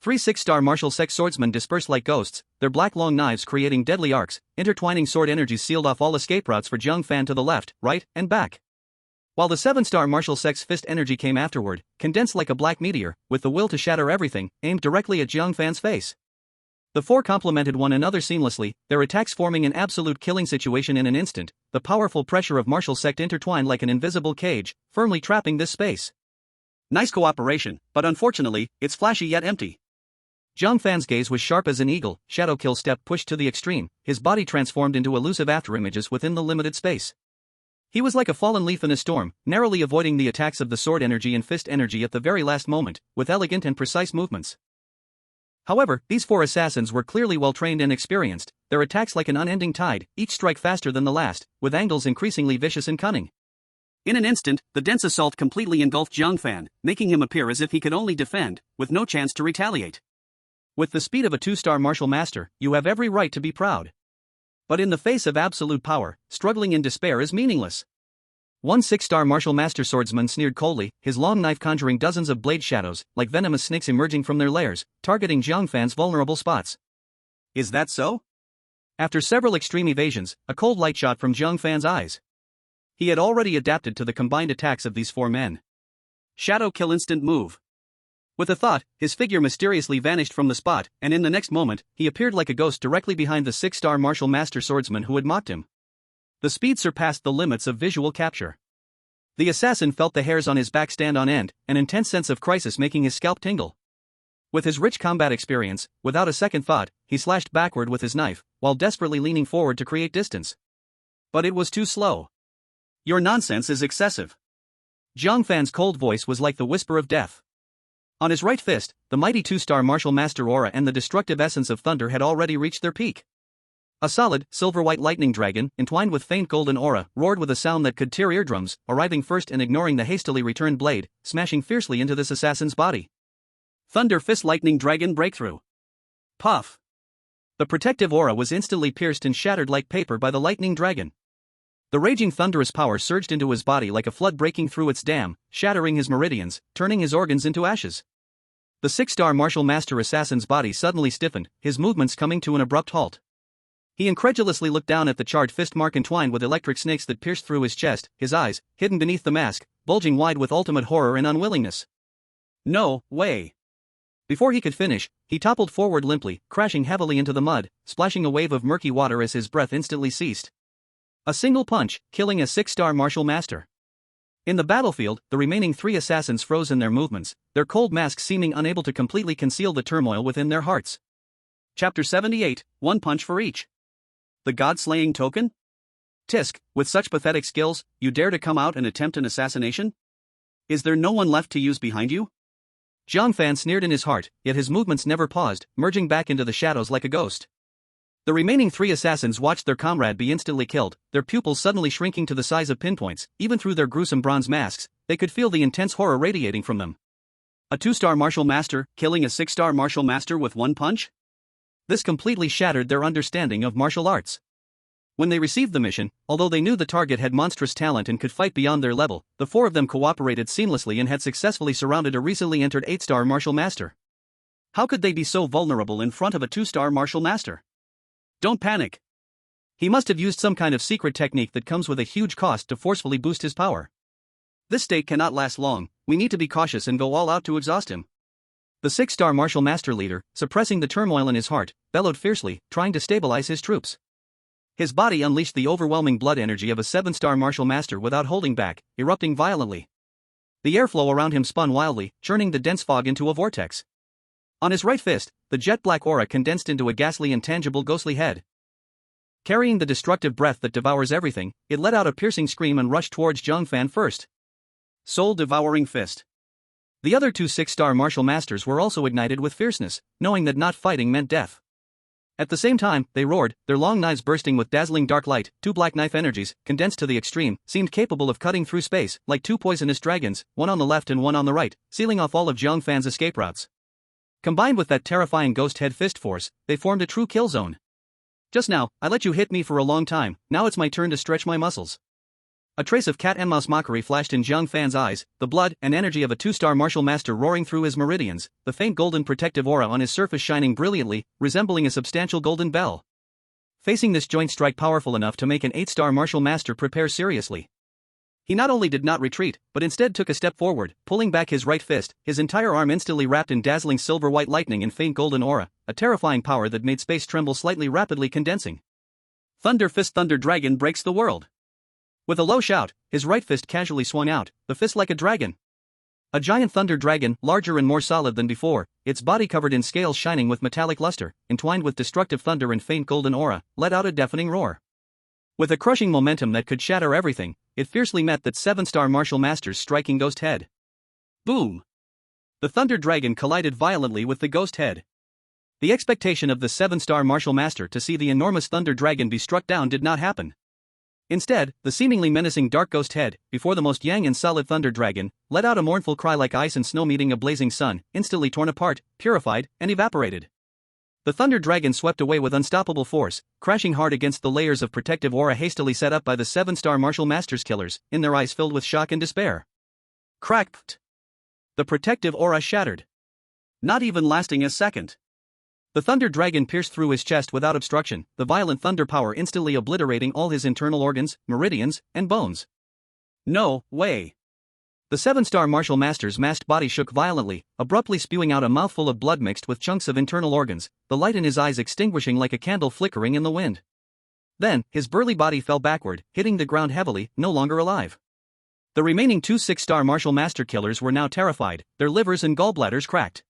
3 6-star martial sect swordsmen dispersed like ghosts, their black long knives creating deadly arcs. Intertwining sword energies sealed off all escape routes for Jiang Fan to the left, right, and back. While the 7-star martial sect's fist energy came afterward, condensed like a black meteor, with the will to shatter everything, aimed directly at Jiang Fan's face. The 4 complemented one another seamlessly, their attacks forming an absolute killing situation in an instant. The powerful pressure of martial sect intertwined like an invisible cage, firmly trapping this space. Nice cooperation, but unfortunately, it's flashy yet empty. Jiang Fan's gaze was sharp as an eagle. Shadow Kill Step pushed to the extreme, his body transformed into elusive afterimages within the limited space. He was like a fallen leaf in a storm, narrowly avoiding the attacks of the sword energy and fist energy at the very last moment, with elegant and precise movements. However, these 4 assassins were clearly well-trained and experienced, their attacks like an unending tide, each strike faster than the last, with angles increasingly vicious and cunning. In an instant, the dense assault completely engulfed Jiang Fan, making him appear as if he could only defend, with no chance to retaliate. With the speed of a 2-star martial master, you have every right to be proud. But in the face of absolute power, struggling in despair is meaningless. One 6-star martial master swordsman sneered coldly, his long knife conjuring dozens of blade shadows, like venomous snakes emerging from their lairs, targeting Jiang Fan's vulnerable spots. Is that so? After several extreme evasions, a cold light shot from Jiang Fan's eyes. He had already adapted to the combined attacks of these 4 men. Shadow Kill instant move. With a thought, his figure mysteriously vanished from the spot, and in the next moment, he appeared like a ghost directly behind the 6-star martial master swordsman who had mocked him. The speed surpassed the limits of visual capture. The assassin felt the hairs on his back stand on end, an intense sense of crisis making his scalp tingle. With his rich combat experience, without a second thought, he slashed backward with his knife, while desperately leaning forward to create distance. But it was too slow. Your nonsense is excessive. Jiang Fan's cold voice was like the whisper of death. On his right fist, the mighty 2-star martial master aura and the destructive essence of thunder had already reached their peak. A solid, silver-white lightning dragon, entwined with faint golden aura, roared with a sound that could tear eardrums, arriving first and ignoring the hastily returned blade, smashing fiercely into this assassin's body. Thunder Fist Lightning Dragon Breakthrough. Puff. The protective aura was instantly pierced and shattered like paper by the lightning dragon. The raging thunderous power surged into his body like a flood breaking through its dam, shattering his meridians, turning his organs into ashes. The 6-star martial master assassin's body suddenly stiffened, his movements coming to an abrupt halt. He incredulously looked down at the charred fist mark entwined with electric snakes that pierced through his chest, his eyes, hidden beneath the mask, bulging wide with ultimate horror and unwillingness. No way. Before he could finish, he toppled forward limply, crashing heavily into the mud, splashing a wave of murky water as his breath instantly ceased. A single punch, killing a 6-star martial master. In the battlefield, the remaining 3 assassins froze in their movements, their cold masks seeming unable to completely conceal the turmoil within their hearts. Chapter 78, One Punch for Each. The God-slaying token? Tisk, with such pathetic skills, you dare to come out and attempt an assassination? Is there no one left to use behind you? Jiang Fan sneered in his heart, yet his movements never paused, merging back into the shadows like a ghost. The remaining 3 assassins watched their comrade be instantly killed, their pupils suddenly shrinking to the size of pinpoints. Even through their gruesome bronze masks, they could feel the intense horror radiating from them. A 2-star martial master, killing a 6-star martial master with one punch? This completely shattered their understanding of martial arts. When they received the mission, although they knew the target had monstrous talent and could fight beyond their level, the 4 of them cooperated seamlessly and had successfully surrounded a recently entered 8-star martial master. How could they be so vulnerable in front of a 2-star martial master? Don't panic. He must have used some kind of secret technique that comes with a huge cost to forcefully boost his power. This state cannot last long, we need to be cautious and go all out to exhaust him. The 6-star martial master leader, suppressing the turmoil in his heart, bellowed fiercely, trying to stabilize his troops. His body unleashed the overwhelming blood energy of a 7-star martial master without holding back, erupting violently. The airflow around him spun wildly, churning the dense fog into a vortex. On his right fist, the jet-black aura condensed into a ghastly intangible ghostly head. Carrying the destructive breath that devours everything, it let out a piercing scream and rushed towards Jiang Fan first. Soul-devouring fist. The other 2 6-star martial masters were also ignited with fierceness, knowing that not fighting meant death. At the same time, they roared, their long knives bursting with dazzling dark light. 2 black knife energies, condensed to the extreme, seemed capable of cutting through space, like 2 poisonous dragons, one on the left and one on the right, sealing off all of Jiang Fan's escape routes. Combined with that terrifying ghost head fist force, they formed a true kill zone. Just now, I let you hit me for a long time, now it's my turn to stretch my muscles. A trace of cat-and-mouse mockery flashed in Jiang Fan's eyes, the blood and energy of a 2-star martial master roaring through his meridians, the faint golden protective aura on his surface shining brilliantly, resembling a substantial golden bell. Facing this joint strike powerful enough to make an 8-star martial master prepare seriously. He not only did not retreat, but instead took a step forward, pulling back his right fist, his entire arm instantly wrapped in dazzling silver-white lightning and faint golden aura, a terrifying power that made space tremble slightly, rapidly condensing. Thunder Fist Thunder Dragon breaks the world. With a low shout, his right fist casually swung out, the fist like a dragon. A giant thunder dragon, larger and more solid than before, its body covered in scales shining with metallic luster, entwined with destructive thunder and faint golden aura, let out a deafening roar. With a crushing momentum that could shatter everything, it fiercely met that 7-star martial master's striking ghost head. Boom! The thunder dragon collided violently with the ghost head. The expectation of the 7-star martial master to see the enormous thunder dragon be struck down did not happen. Instead, the seemingly menacing dark ghost head, before the most yang and solid thunder dragon, let out a mournful cry like ice and snow meeting a blazing sun, instantly torn apart, purified, and evaporated. The thunder dragon swept away with unstoppable force, crashing hard against the layers of protective aura hastily set up by the 7-star martial master's killers, in their eyes filled with shock and despair. Cracked. The protective aura shattered. Not even lasting a second. The thunder dragon pierced through his chest without obstruction, the violent thunder power instantly obliterating all his internal organs, meridians, and bones. No way. The 7-star martial master's masked body shook violently, abruptly spewing out a mouthful of blood mixed with chunks of internal organs, the light in his eyes extinguishing like a candle flickering in the wind. Then, his burly body fell backward, hitting the ground heavily, no longer alive. The remaining 2 6-star martial master killers were now terrified, their livers and gallbladders cracked.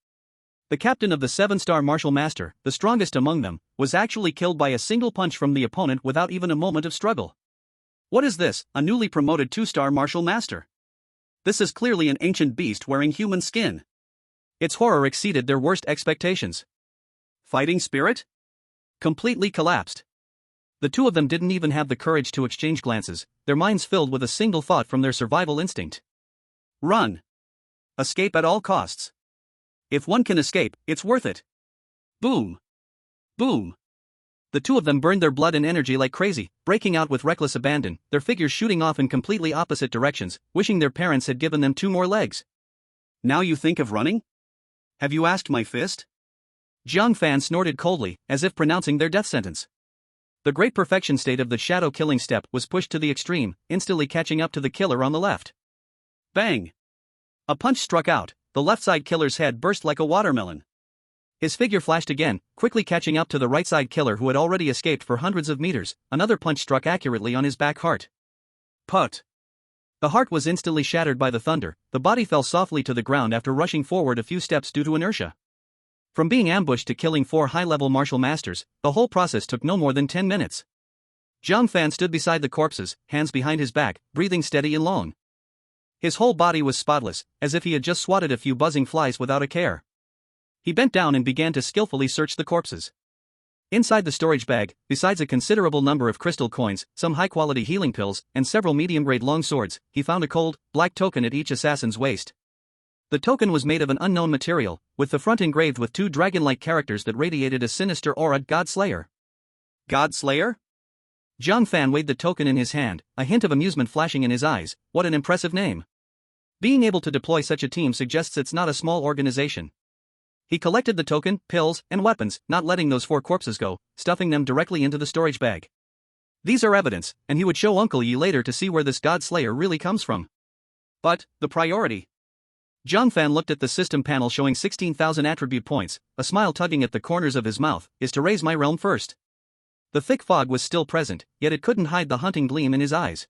The captain of the 7-star martial master, the strongest among them, was actually killed by a single punch from the opponent without even a moment of struggle. What is this, a newly promoted 2-star martial master? This is clearly an ancient beast wearing human skin. Its horror exceeded their worst expectations. Fighting spirit? Completely collapsed. The 2 of them didn't even have the courage to exchange glances, their minds filled with a single thought from their survival instinct. Run. Escape at all costs. If one can escape, it's worth it. Boom. Boom. The 2 of them burned their blood and energy like crazy, breaking out with reckless abandon, their figures shooting off in completely opposite directions, wishing their parents had given them 2 more legs. Now you think of running? Have you asked my fist? Jiang Fan snorted coldly, as if pronouncing their death sentence. The great perfection state of the shadow killing step was pushed to the extreme, instantly catching up to the killer on the left. Bang! A punch struck out, the left side killer's head burst like a watermelon. His figure flashed again, quickly catching up to the right side killer who had already escaped for hundreds of meters. Another punch struck accurately on his back heart. Put! The heart was instantly shattered by the thunder, the body fell softly to the ground after rushing forward a few steps due to inertia. From being ambushed to killing 4 high-level martial masters, the whole process took no more than 10 minutes. Jiang Fan stood beside the corpses, hands behind his back, breathing steady and long. His whole body was spotless, as if he had just swatted a few buzzing flies without a care. He bent down and began to skillfully search the corpses. Inside the storage bag, besides a considerable number of crystal coins, some high-quality healing pills, and several medium-grade long swords, he found a cold, black token at each assassin's waist. The token was made of an unknown material, with the front engraved with 2 dragon-like characters that radiated a sinister aura. God Slayer. God Slayer? Jiang Fan weighed the token in his hand, a hint of amusement flashing in his eyes. What an impressive name. Being able to deploy such a team suggests it's not a small organization. He collected the token, pills, and weapons, not letting those 4 corpses go, stuffing them directly into the storage bag. These are evidence, and he would show Uncle Yi later to see where this God Slayer really comes from. But, the priority. Jiang Fan looked at the system panel showing 16,000 attribute points, a smile tugging at the corners of his mouth, is to raise my realm first. The thick fog was still present, yet it couldn't hide the hunting gleam in his eyes.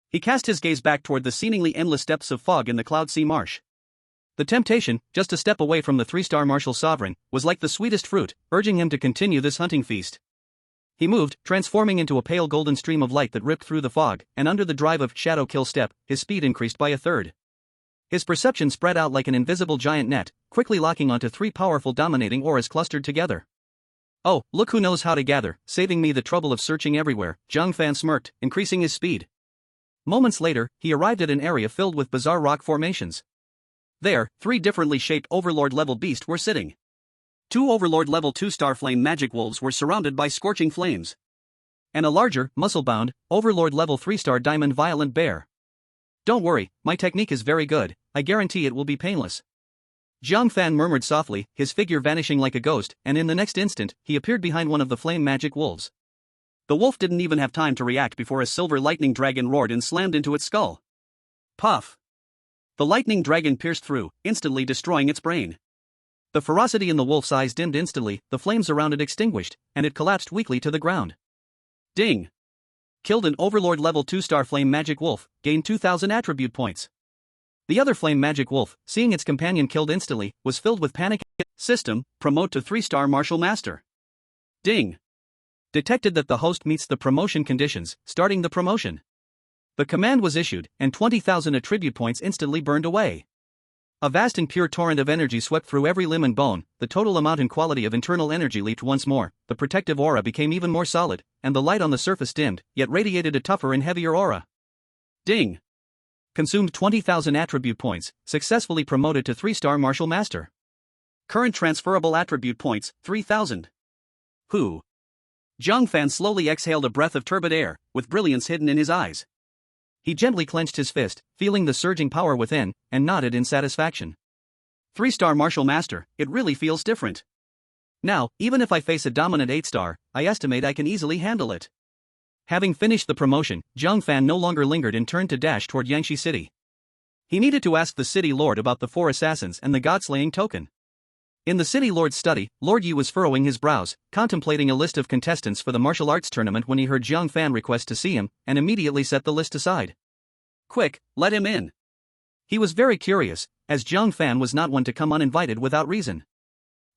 He cast his gaze back toward the seemingly endless depths of fog in the Cloud Sea Marsh. The temptation, just a step away from the 3-star martial sovereign, was like the sweetest fruit, urging him to continue this hunting feast. He moved, transforming into a pale golden stream of light that ripped through the fog, and under the drive of Shadow Kill Step, his speed increased by a third. His perception spread out like an invisible giant net, quickly locking onto 3 powerful dominating auras clustered together. Oh, look who knows how to gather, saving me the trouble of searching everywhere, Jiang Fan smirked, increasing his speed. Moments later, he arrived at an area filled with bizarre rock formations. There, 3 differently shaped Overlord-level beasts were sitting. 2 Overlord-level 2-star flame magic wolves were surrounded by scorching flames. And a larger, muscle-bound, Overlord-level 3-star diamond violent bear. Don't worry, my technique is very good, I guarantee it will be painless. Jiang Fan murmured softly, his figure vanishing like a ghost, and in the next instant, he appeared behind one of the flame magic wolves. The wolf didn't even have time to react before a silver lightning dragon roared and slammed into its skull. Puff! The lightning dragon pierced through, instantly destroying its brain. The ferocity in the wolf's eyes dimmed instantly, the flames around it extinguished, and it collapsed weakly to the ground. Ding! Killed an Overlord level 2-star flame magic wolf, gained 2,000 attribute points. The other flame magic wolf, seeing its companion killed instantly, was filled with panic. System, promote to 3-star martial master. Ding! Detected that the host meets the promotion conditions, starting the promotion. The command was issued, and 20,000 attribute points instantly burned away. A vast and pure torrent of energy swept through every limb and bone, the total amount and quality of internal energy leaped once more, the protective aura became even more solid, and the light on the surface dimmed, yet radiated a tougher and heavier aura. Ding! Consumed 20,000 attribute points, successfully promoted to 3-star martial master. Current transferable attribute points, 3,000. Who? Jiang Fan slowly exhaled a breath of turbid air, with brilliance hidden in his eyes. He gently clenched his fist, feeling the surging power within, and nodded in satisfaction. 3-star martial master, it really feels different. Now, even if I face a dominant 8-star, I estimate I can easily handle it. Having finished the promotion, Jiang Fan no longer lingered and turned to dash toward Yangshi City. He needed to ask the city lord about the 4 assassins and the god-slaying token. In the city lord's study, Lord Yi was furrowing his brows, contemplating a list of contestants for the martial arts tournament when he heard Jiang Fan request to see him, and immediately set the list aside. Quick, let him in. He was very curious, as Jiang Fan was not one to come uninvited without reason.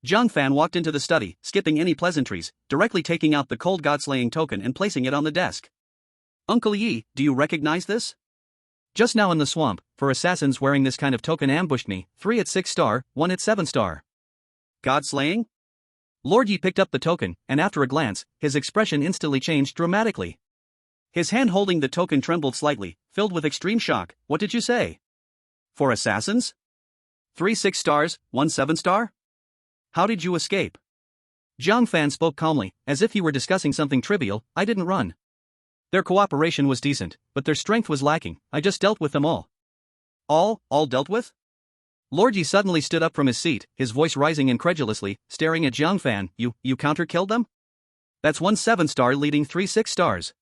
Jiang Fan walked into the study, skipping any pleasantries, directly taking out the cold god-slaying token and placing it on the desk. Uncle Yi, do you recognize this? Just now in the swamp, 4 assassins wearing this kind of token ambushed me, 3 at 6-star, 1 at 7-star. God-slaying? Lord Yi picked up the token, and after a glance, his expression instantly changed dramatically. His hand holding the token trembled slightly, filled with extreme shock. What did you say? 4 assassins? 3 6-stars, 1 7-star? How did you escape? Jiang Fan spoke calmly, as if he were discussing something trivial. I didn't run. Their cooperation was decent, but their strength was lacking. I just dealt with them all. All dealt with? Lord Yi suddenly stood up from his seat, his voice rising incredulously, staring at Jiang Fan. You counter-killed them? That's one 7-star leading 3 6-stars.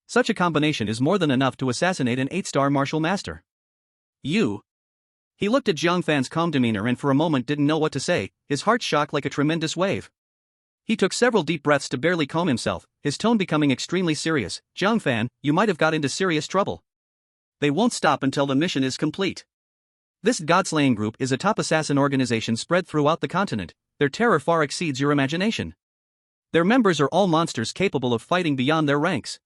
Such a combination is more than enough to assassinate an 8-star martial master. You. He looked at Jiang Fan's calm demeanor and for a moment didn't know what to say, his heart shocked like a tremendous wave. He took several deep breaths to barely calm himself, his tone becoming extremely serious. Jiang Fan, you might have got into serious trouble. They won't stop until the mission is complete. This God-slaying group is a top assassin organization spread throughout the continent. Their terror far exceeds your imagination. Their members are all monsters capable of fighting beyond their ranks.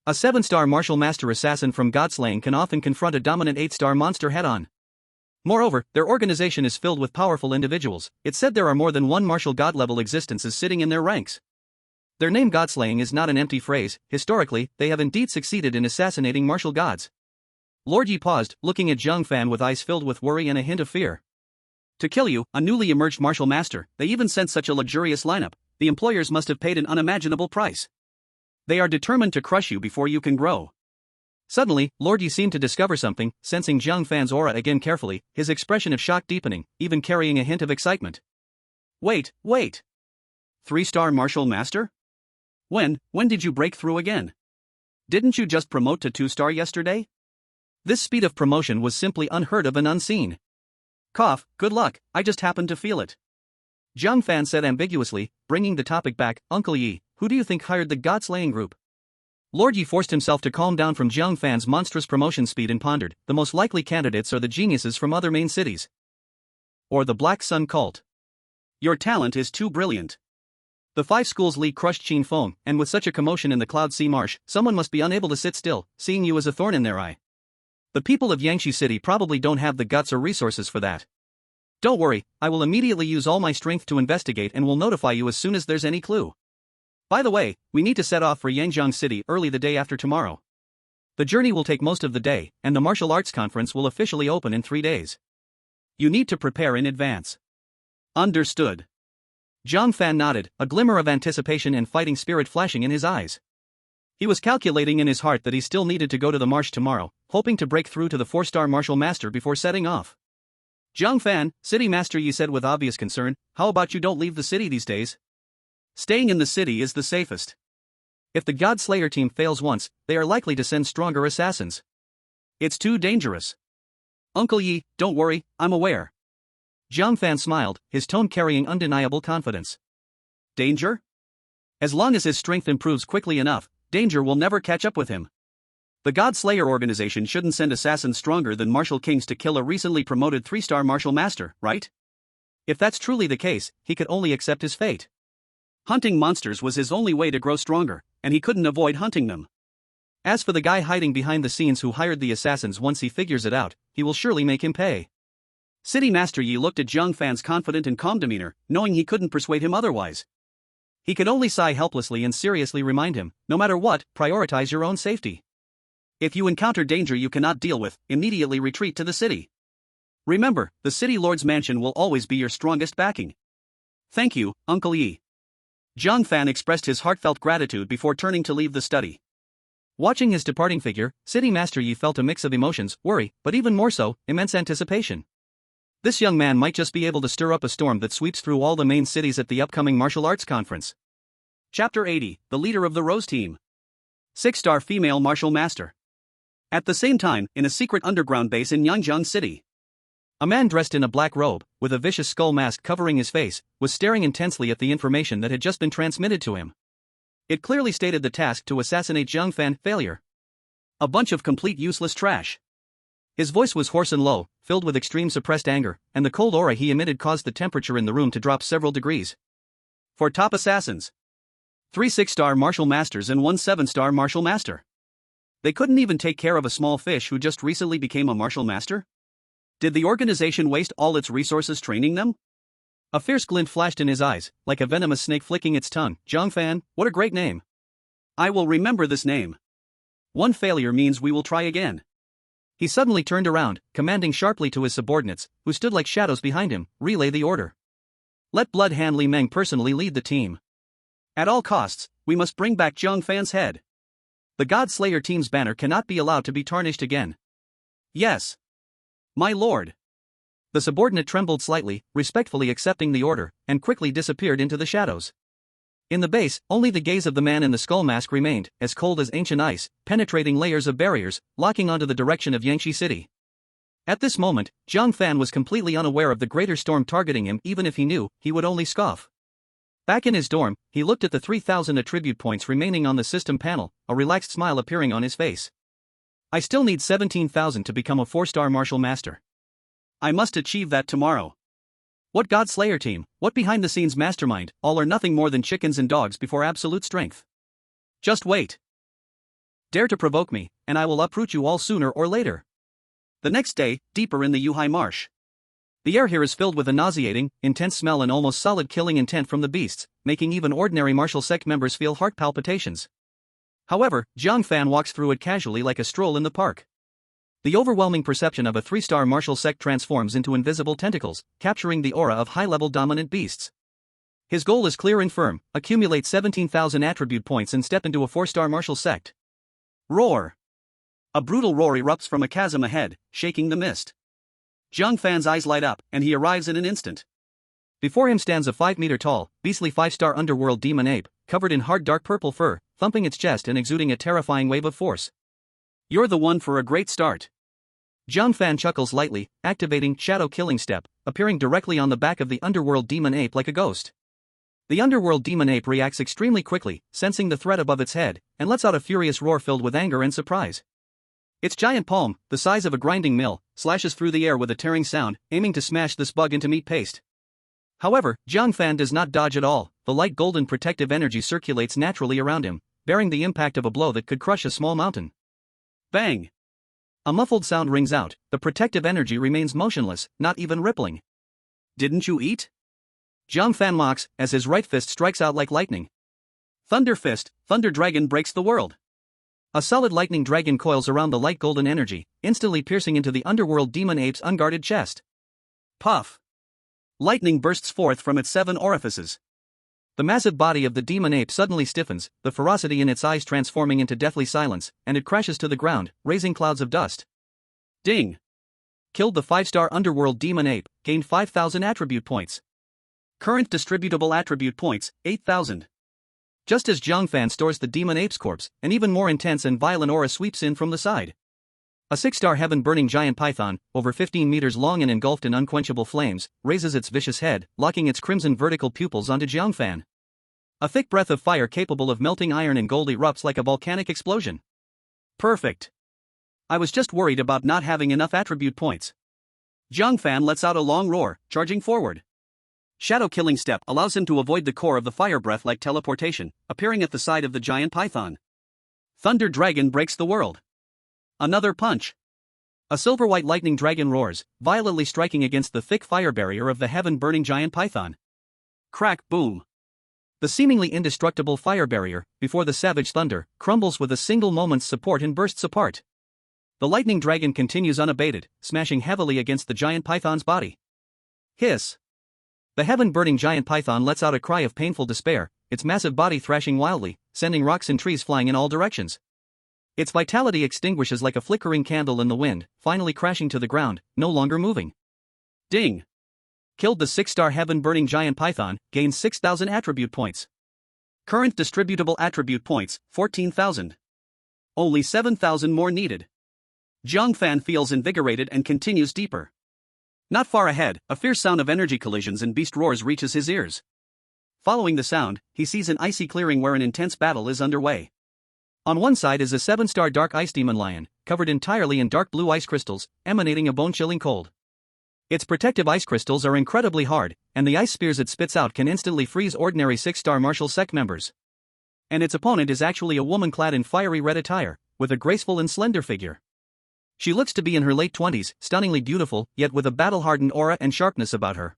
A 7-star martial master assassin from God-slaying can often confront a dominant 8-star monster head-on. Moreover, their organization is filled with powerful individuals. It's said there are more than one martial god-level existences sitting in their ranks. Their name God-slaying is not an empty phrase. Historically, they have indeed succeeded in assassinating martial gods. Lord Yi paused, looking at Jiang Fan with eyes filled with worry and a hint of fear. To kill you, a newly emerged martial master, they even sent such a luxurious lineup. The employers must have paid an unimaginable price. They are determined to crush you before you can grow. Suddenly, Lord Yi seemed to discover something, sensing Jiang Fan's aura again carefully, his expression of shock deepening, even carrying a hint of excitement. Wait. 3-star martial master? When did you break through again? Didn't you just promote to 2-star yesterday? This speed of promotion was simply unheard of and unseen. Cough, good luck, I just happened to feel it. Jiang Fan said ambiguously, bringing the topic back. Uncle Yi, who do you think hired the God-slaying group? Lord Yi forced himself to calm down from Jiang Fan's monstrous promotion speed and pondered. The most likely candidates are the geniuses from other main cities. Or the Black Sun cult. Your talent is too brilliant. The 5 schools league crushed Qin Feng, and with such a commotion in the Cloud Sea Marsh, someone must be unable to sit still, seeing you as a thorn in their eye. The people of Yangshi City probably don't have the guts or resources for that. Don't worry, I will immediately use all my strength to investigate and will notify you as soon as there's any clue. By the way, we need to set off for Yangjiang City early the day after tomorrow. The journey will take most of the day, and the martial arts conference will officially open in 3 days. You need to prepare in advance. Understood. Jiang Fan nodded, a glimmer of anticipation and fighting spirit flashing in his eyes. He was calculating in his heart that he still needed to go to the marsh tomorrow, hoping to break through to the 4-star martial master before setting off. Jiang Fan, City Master Yi said with obvious concern, how about you don't leave the city these days? Staying in the city is the safest. If the God Slayer team fails once, they are likely to send stronger assassins. It's too dangerous. Uncle Yi, don't worry, I'm aware. Jiang Fan smiled, his tone carrying undeniable confidence. Danger? As long as his strength improves quickly enough, danger will never catch up with him. The God Slayer organization shouldn't send assassins stronger than martial kings to kill a recently promoted 3-star martial master, right? If that's truly the case, he could only accept his fate. Hunting monsters was his only way to grow stronger, and he couldn't avoid hunting them. As for the guy hiding behind the scenes who hired the assassins, once he figures it out, he will surely make him pay. City Master Yi looked at Jiang Fan's confident and calm demeanor, knowing he couldn't persuade him otherwise. He could only sigh helplessly and seriously remind him, no matter what, prioritize your own safety. If you encounter danger you cannot deal with, immediately retreat to the city. Remember, the City Lord's mansion will always be your strongest backing. Thank you, Uncle Yi. Jiang Fan expressed his heartfelt gratitude before turning to leave the study. Watching his departing figure, City Master Yi felt a mix of emotions, worry, but even more so, immense anticipation. This young man might just be able to stir up a storm that sweeps through all the main cities at the upcoming martial arts conference. Chapter 80, The Leader of the Rose Team. 6-star female martial master. At the same time, in a secret underground base in Yangjiang City, a man dressed in a black robe, with a vicious skull mask covering his face, was staring intensely at the information that had just been transmitted to him. It clearly stated the task to assassinate Jiang Fan, failure. A bunch of complete useless trash. His voice was hoarse and low, filled with extreme suppressed anger, and the cold aura he emitted caused the temperature in the room to drop several degrees. For top assassins, 3 6-star martial masters and 1 7-star martial master. They couldn't even take care of a small fish who just recently became a martial master? Did the organization waste all its resources training them? A fierce glint flashed in his eyes, like a venomous snake flicking its tongue. Jiang Fan, what a great name. I will remember this name. One failure means we will try again. He suddenly turned around, commanding sharply to his subordinates, who stood like shadows behind him, relay the order. Let Blood Hand Li Meng personally lead the team. At all costs, we must bring back Jiang Fan's head. The God Slayer team's banner cannot be allowed to be tarnished again. Yes. My lord. The subordinate trembled slightly, respectfully accepting the order, and quickly disappeared into the shadows. In the base, only the gaze of the man in the skull mask remained, as cold as ancient ice, penetrating layers of barriers, locking onto the direction of Yangshi City. At this moment, Jiang Fan was completely unaware of the greater storm targeting him. Even if he knew, he would only scoff. Back in his dorm, he looked at the 3,000 attribute points remaining on the system panel, a relaxed smile appearing on his face. I still need 17,000 to become a 4-star martial master. I must achieve that tomorrow. What God Slayer team, what behind-the-scenes mastermind, all are nothing more than chickens and dogs before absolute strength. Just wait. Dare to provoke me, and I will uproot you all sooner or later. The next day, deeper in the Yuhai Marsh. The air here is filled with a nauseating, intense smell and almost solid killing intent from the beasts, making even ordinary martial sect members feel heart palpitations. However, Jiang Fan walks through it casually like a stroll in the park. The overwhelming perception of a 3-star martial sect transforms into invisible tentacles, capturing the aura of high-level dominant beasts. His goal is clear and firm: accumulate 17,000 attribute points and step into a 4-star martial sect. Roar! A brutal roar erupts from a chasm ahead, shaking the mist. Jiang Fan's eyes light up, and he arrives in an instant. Before him stands a 5-meter-tall, beastly 5-star underworld demon ape, covered in hard dark purple fur, thumping its chest and exuding a terrifying wave of force. You're the one for a great start. Jiang Fan chuckles lightly, activating Shadow Killing Step, appearing directly on the back of the underworld demon ape like a ghost. The underworld demon ape reacts extremely quickly, sensing the threat above its head, and lets out a furious roar filled with anger and surprise. Its giant palm, the size of a grinding mill, slashes through the air with a tearing sound, aiming to smash this bug into meat paste. However, Jiang Fan does not dodge at all. The light golden protective energy circulates naturally around him, bearing the impact of a blow that could crush a small mountain. Bang! A muffled sound rings out. The protective energy remains motionless, not even rippling. Didn't you eat? Jiang Fan mocks, as his right fist strikes out like lightning. Thunder Fist, Thunder Dragon breaks the world. A solid lightning dragon coils around the light golden energy, instantly piercing into the underworld demon ape's unguarded chest. Puff! Lightning bursts forth from its 7 orifices. The massive body of the demon ape suddenly stiffens, the ferocity in its eyes transforming into deathly silence, and it crashes to the ground, raising clouds of dust. Ding! Killed the 5-star underworld demon ape, gained 5,000 attribute points. Current distributable attribute points, 8,000. Just as Jiang Fan stores the demon ape's corpse, an even more intense and violent aura sweeps in from the side. A 6-star heaven-burning giant python, over 15 meters long and engulfed in unquenchable flames, raises its vicious head, locking its crimson vertical pupils onto Jiang Fan. A thick breath of fire capable of melting iron and gold erupts like a volcanic explosion. Perfect. I was just worried about not having enough attribute points. Jiang Fan lets out a long roar, charging forward. Shadow Killing Step allows him to avoid the core of the fire breath like teleportation, appearing at the side of the giant python. Thunder Dragon breaks the world. Another punch. A silver-white lightning dragon roars, violently striking against the thick fire barrier of the heaven-burning giant python. Crack, boom. The seemingly indestructible fire barrier, before the savage thunder, crumbles with a single moment's support and bursts apart. The lightning dragon continues unabated, smashing heavily against the giant python's body. Hiss. The heaven-burning giant python lets out a cry of painful despair, its massive body thrashing wildly, sending rocks and trees flying in all directions. Its vitality extinguishes like a flickering candle in the wind, finally crashing to the ground, no longer moving. Ding! Killed the 6-star heaven-burning giant python, gains 6,000 attribute points. Current distributable attribute points, 14,000. Only 7,000 more needed. Jiang Fan feels invigorated and continues deeper. Not far ahead, a fierce sound of energy collisions and beast roars reaches his ears. Following the sound, he sees an icy clearing where an intense battle is underway. On one side is a 7-star dark ice demon lion, covered entirely in dark blue ice crystals, emanating a bone-chilling cold. Its protective ice crystals are incredibly hard, and the ice spears it spits out can instantly freeze ordinary 6-star martial sect members. And its opponent is actually a woman clad in fiery red attire, with a graceful and slender figure. She looks to be in her late 20s, stunningly beautiful, yet with a battle-hardened aura and sharpness about her.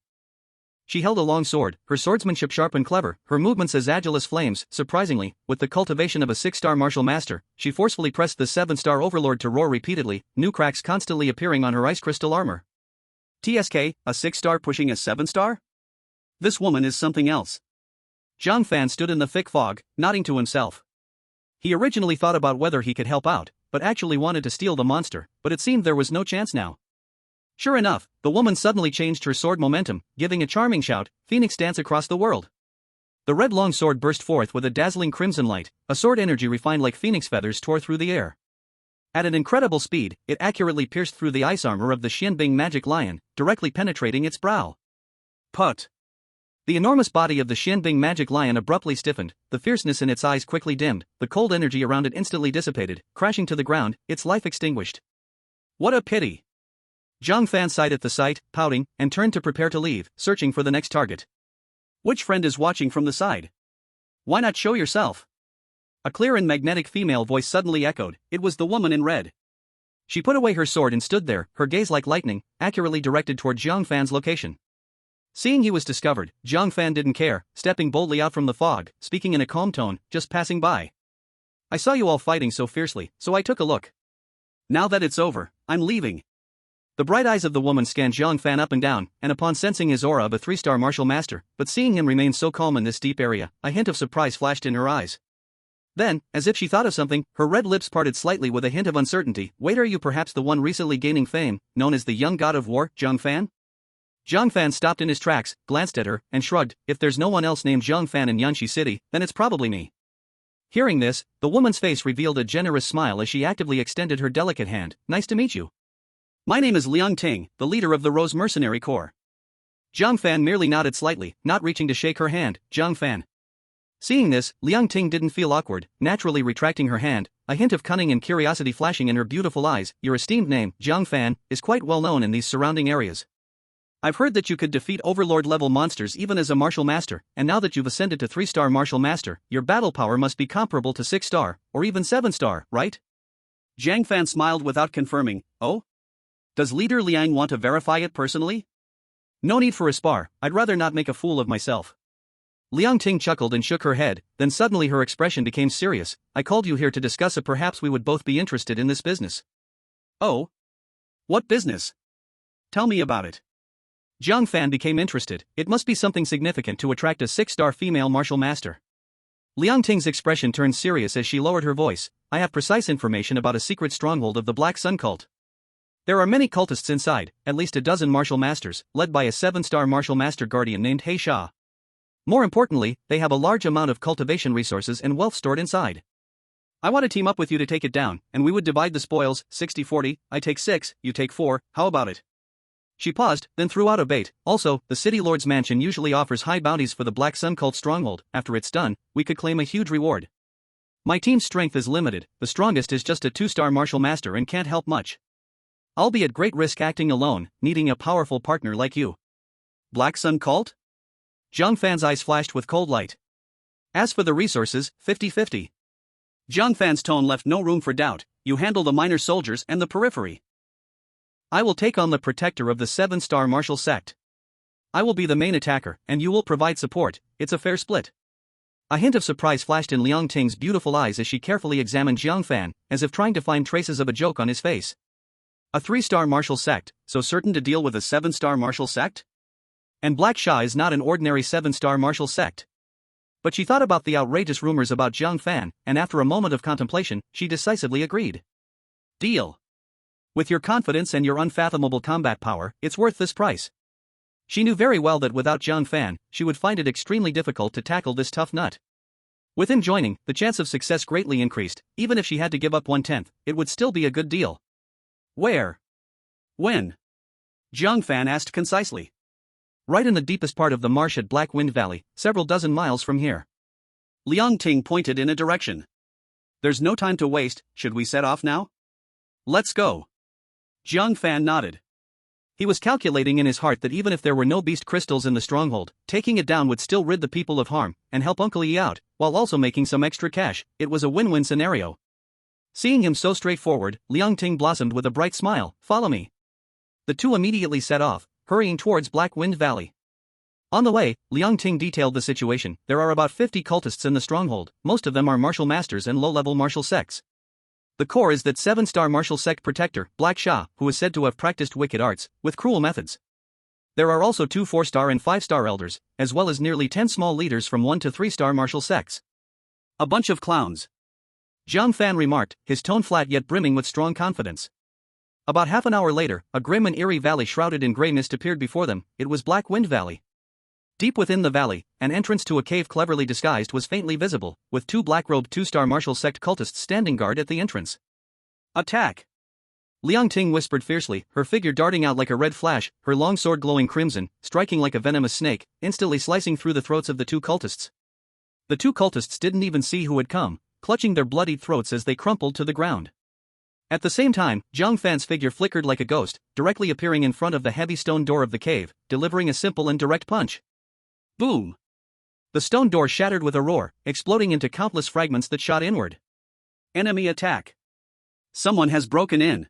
She held a long sword, her swordsmanship sharp and clever, her movements as agile as flames. Surprisingly, with the cultivation of a 6-star martial master, she forcefully pressed the 7-star overlord to roar repeatedly, new cracks constantly appearing on her ice crystal armor. TSK, a 6-star pushing a 7-star? This woman is something else. Jiang Fan stood in the thick fog, nodding to himself. He originally thought about whether he could help out, but actually wanted to steal the monster, but it seemed there was no chance now. Sure enough, the woman suddenly changed her sword momentum, giving a charming shout, Phoenix dance across the world. The red long sword burst forth with a dazzling crimson light, a sword energy refined like phoenix feathers tore through the air. At an incredible speed, it accurately pierced through the ice armor of the Xianbing magic lion, directly penetrating its brow. Put! The enormous body of the Xianbing magic lion abruptly stiffened, the fierceness in its eyes quickly dimmed, the cold energy around it instantly dissipated, crashing to the ground, its life extinguished. What a pity! Jiang Fan sighed at the sight, pouting, and turned to prepare to leave, searching for the next target. Which friend is watching from the side? Why not show yourself? A clear and magnetic female voice suddenly echoed. It was the woman in red. She put away her sword and stood there, her gaze like lightning, accurately directed toward Jiang Fan's location. Seeing he was discovered, Jiang Fan didn't care, stepping boldly out from the fog, speaking in a calm tone, just passing by. I saw you all fighting so fiercely, so I took a look. Now that it's over, I'm leaving. The bright eyes of the woman scanned Jiang Fan up and down, and upon sensing his aura of a 3-star martial master, but seeing him remain so calm in this deep area, a hint of surprise flashed in her eyes. Then, as if she thought of something, her red lips parted slightly with a hint of uncertainty. Wait, are you perhaps the one recently gaining fame, known as the young god of war, Jiang Fan? Jiang Fan stopped in his tracks, glanced at her, and shrugged. If there's no one else named Jiang Fan in Yanxi City, then it's probably me. Hearing this, the woman's face revealed a generous smile as she actively extended her delicate hand. Nice to meet you. My name is Liang Ting, the leader of the Rose Mercenary Corps. Jiang Fan merely nodded slightly, not reaching to shake her hand. Jiang Fan. Seeing this, Liang Ting didn't feel awkward, naturally retracting her hand, a hint of cunning and curiosity flashing in her beautiful eyes. Your esteemed name, Jiang Fan, is quite well known in these surrounding areas. I've heard that you could defeat Overlord-level monsters even as a martial master, and now that you've ascended to 3-star martial master, your battle power must be comparable to 6-star, or even 7-star, right? Jiang Fan smiled without confirming. Oh? Does Leader Liang want to verify it personally? No need for a spar, I'd rather not make a fool of myself. Liang Ting chuckled and shook her head, then suddenly her expression became serious. I called you here to discuss it. Perhaps we would both be interested in this business. Oh? What business? Tell me about it. Jiang Fan became interested. It must be something significant to attract a 6-star female martial master. Liang Ting's expression turned serious as she lowered her voice. I have precise information about a secret stronghold of the Black Sun cult. There are many cultists inside, at least a dozen martial masters, led by a 7-star martial master guardian named He Sha. More importantly, they have a large amount of cultivation resources and wealth stored inside. I want to team up with you to take it down, and we would divide the spoils, 60-40, I take 6, you take 4, how about it? She paused, then threw out a bait. Also, the City Lord's mansion usually offers high bounties for the Black Sun cult stronghold. After it's done, we could claim a huge reward. My team's strength is limited, the strongest is just a 2-star martial master and can't help much. I'll be at great risk acting alone, needing a powerful partner like you. Black Sun cult? Jiang Fan's eyes flashed with cold light. As for the resources, 50-50. Jiang Fan's tone left no room for doubt. You handle the minor soldiers and the periphery. I will take on the protector of the 7-star martial sect. I will be the main attacker, and you will provide support. It's a fair split. A hint of surprise flashed in Liang Ting's beautiful eyes as she carefully examined Jiang Fan, as if trying to find traces of a joke on his face. A 3-star martial sect, so certain to deal with a 7-star martial sect? And Black Sha is not an ordinary 7-star martial sect. But she thought about the outrageous rumors about Jiang Fan, and after a moment of contemplation, she decisively agreed. Deal. With your confidence and your unfathomable combat power, it's worth this price. She knew very well that without Jiang Fan, she would find it extremely difficult to tackle this tough nut. With him joining, the chance of success greatly increased. Even if she had to give up 1/10, it would still be a good deal. Where? When? Jiang Fan asked concisely. Right in the deepest part of the marsh at Black Wind Valley, several dozen miles from here. Liang Ting pointed in a direction. There's no time to waste, should we set off now? Let's go. Jiang Fan nodded. He was calculating in his heart that even if there were no beast crystals in the stronghold, taking it down would still rid the people of harm, and help Uncle Yi out, while also making some extra cash. It was a win-win scenario. Seeing him so straightforward, Liang Ting blossomed with a bright smile. Follow me. The two immediately set off, hurrying towards Black Wind Valley. On the way, Liang Ting detailed the situation. There are about 50 cultists in the stronghold, most of them are martial masters and low-level martial sects. The core is that 7-star martial sect protector, Black Sha, who is said to have practiced wicked arts, with cruel methods. There are also 2 4-star and 5-star elders, as well as nearly 10 small leaders from 1 to 3-star martial sects. A bunch of clowns. Jiang Fan remarked, his tone flat yet brimming with strong confidence. About half an hour later, a grim and eerie valley shrouded in grey mist appeared before them. It was Black Wind Valley. Deep within the valley, an entrance to a cave cleverly disguised was faintly visible, with two black-robed two-star martial sect cultists standing guard at the entrance. Attack! Liang Ting whispered fiercely, her figure darting out like a red flash, her long sword glowing crimson, striking like a venomous snake, instantly slicing through the throats of the two cultists. The two cultists didn't even see who had come, clutching their bloodied throats as they crumpled to the ground. At the same time, Jiang Fan's figure flickered like a ghost, directly appearing in front of the heavy stone door of the cave, delivering a simple and direct punch. Boom! The stone door shattered with a roar, exploding into countless fragments that shot inward. Enemy attack! Someone has broken in!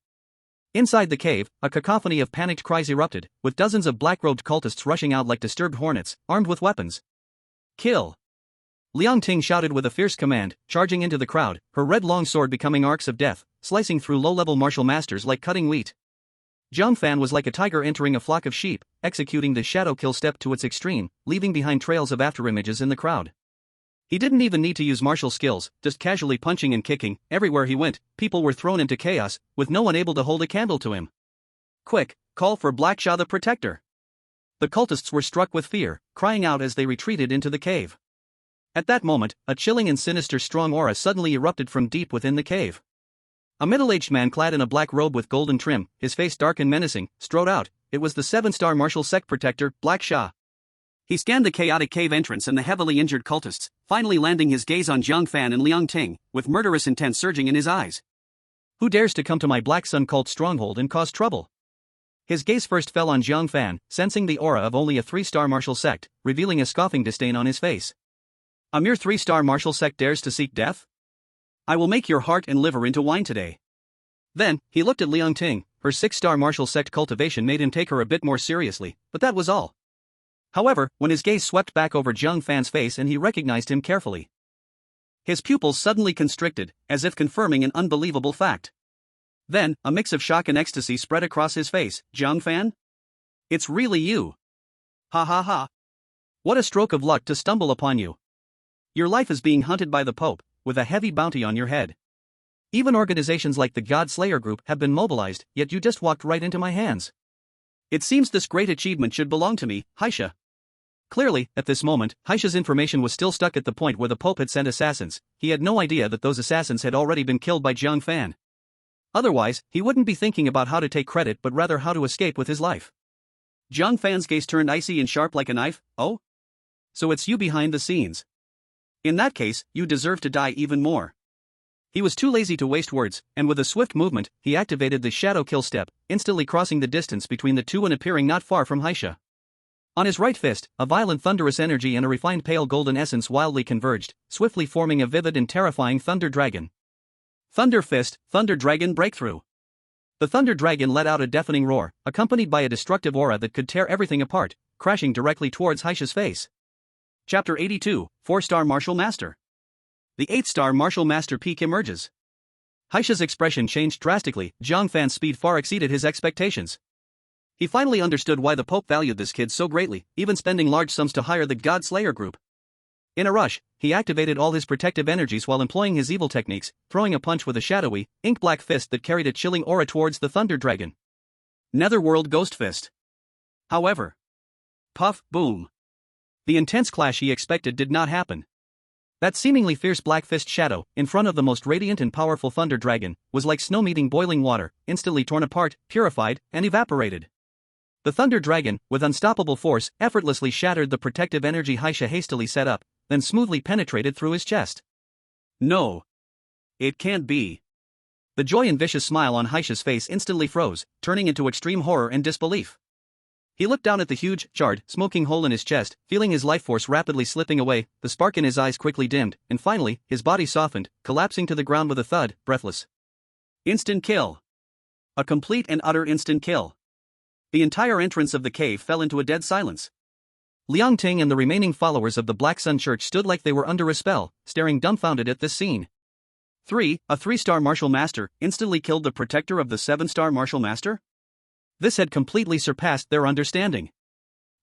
Inside the cave, a cacophony of panicked cries erupted, with dozens of black-robed cultists rushing out like disturbed hornets, armed with weapons. Kill! Liang Ting shouted with a fierce command, charging into the crowd, her red long sword becoming arcs of death, slicing through low-level martial masters like cutting wheat. Jiang Fan was like a tiger entering a flock of sheep, executing the shadow kill step to its extreme, leaving behind trails of afterimages in the crowd. He didn't even need to use martial skills, just casually punching and kicking. Everywhere he went, people were thrown into chaos, with no one able to hold a candle to him. Quick, call for Black Sha the Protector! The cultists were struck with fear, crying out as they retreated into the cave. At that moment, a chilling and sinister strong aura suddenly erupted from deep within the cave. A middle-aged man clad in a black robe with golden trim, his face dark and menacing, strode out. It was the 7-star martial sect protector, Black Sha. He scanned the chaotic cave entrance and the heavily injured cultists, finally landing his gaze on Jiang Fan and Liang Ting, with murderous intent surging in his eyes. Who dares to come to my Black Sun cult stronghold and cause trouble? His gaze first fell on Jiang Fan, sensing the aura of only a 3-star martial sect, revealing a scoffing disdain on his face. A mere 3-star martial sect dares to seek death? I will make your heart and liver into wine today. Then, he looked at Liang Ting. Her 6-star martial sect cultivation made him take her a bit more seriously, but that was all. However, when his gaze swept back over Jiang Fan's face and he recognized him carefully, his pupils suddenly constricted, as if confirming an unbelievable fact. Then, a mix of shock and ecstasy spread across his face. Jiang Fan? It's really you. Ha ha ha. What a stroke of luck to stumble upon you. Your life is being hunted by the Pope, with a heavy bounty on your head. Even organizations like the God Slayer group have been mobilized, yet you just walked right into my hands. It seems this great achievement should belong to me, Haisha. Clearly, at this moment, Haisha's information was still stuck at the point where the Pope had sent assassins. He had no idea that those assassins had already been killed by Jiang Fan. Otherwise, he wouldn't be thinking about how to take credit but rather how to escape with his life. Jiang Fan's gaze turned icy and sharp like a knife. Oh? So it's you behind the scenes. In that case, you deserve to die even more. He was too lazy to waste words, and with a swift movement, he activated the shadow kill step, instantly crossing the distance between the two and appearing not far from Haisha. On his right fist, a violent thunderous energy and a refined pale golden essence wildly converged, swiftly forming a vivid and terrifying Thunder Dragon. Thunder Fist, Thunder Dragon Breakthrough. The Thunder Dragon let out a deafening roar, accompanied by a destructive aura that could tear everything apart, crashing directly towards Haisha's face. Chapter 82, 4-star Martial Master. The 8-star Martial Master peak emerges. Haisha's expression changed drastically. Jiang Fan's speed far exceeded his expectations. He finally understood why the Pope valued this kid so greatly, even spending large sums to hire the God Slayer group. In a rush, he activated all his protective energies while employing his evil techniques, throwing a punch with a shadowy, ink-black fist that carried a chilling aura towards the Thunder Dragon. Netherworld Ghost Fist. However, puff, boom. The intense clash he expected did not happen. That seemingly fierce black fist shadow, in front of the most radiant and powerful Thunder Dragon, was like snow meeting boiling water, instantly torn apart, purified, and evaporated. The Thunder Dragon, with unstoppable force, effortlessly shattered the protective energy Haisha hastily set up, then smoothly penetrated through his chest. No. It can't be. The joy and vicious smile on Haisha's face instantly froze, turning into extreme horror and disbelief. He looked down at the huge, charred, smoking hole in his chest, feeling his life force rapidly slipping away. The spark in his eyes quickly dimmed, and finally, his body softened, collapsing to the ground with a thud, breathless. Instant kill. A complete and utter instant kill. The entire entrance of the cave fell into a dead silence. Liang Ting and the remaining followers of the Black Sun Church stood like they were under a spell, staring dumbfounded at this scene. A 3-star martial master, instantly killed the protector of the 7-star martial master? This had completely surpassed their understanding.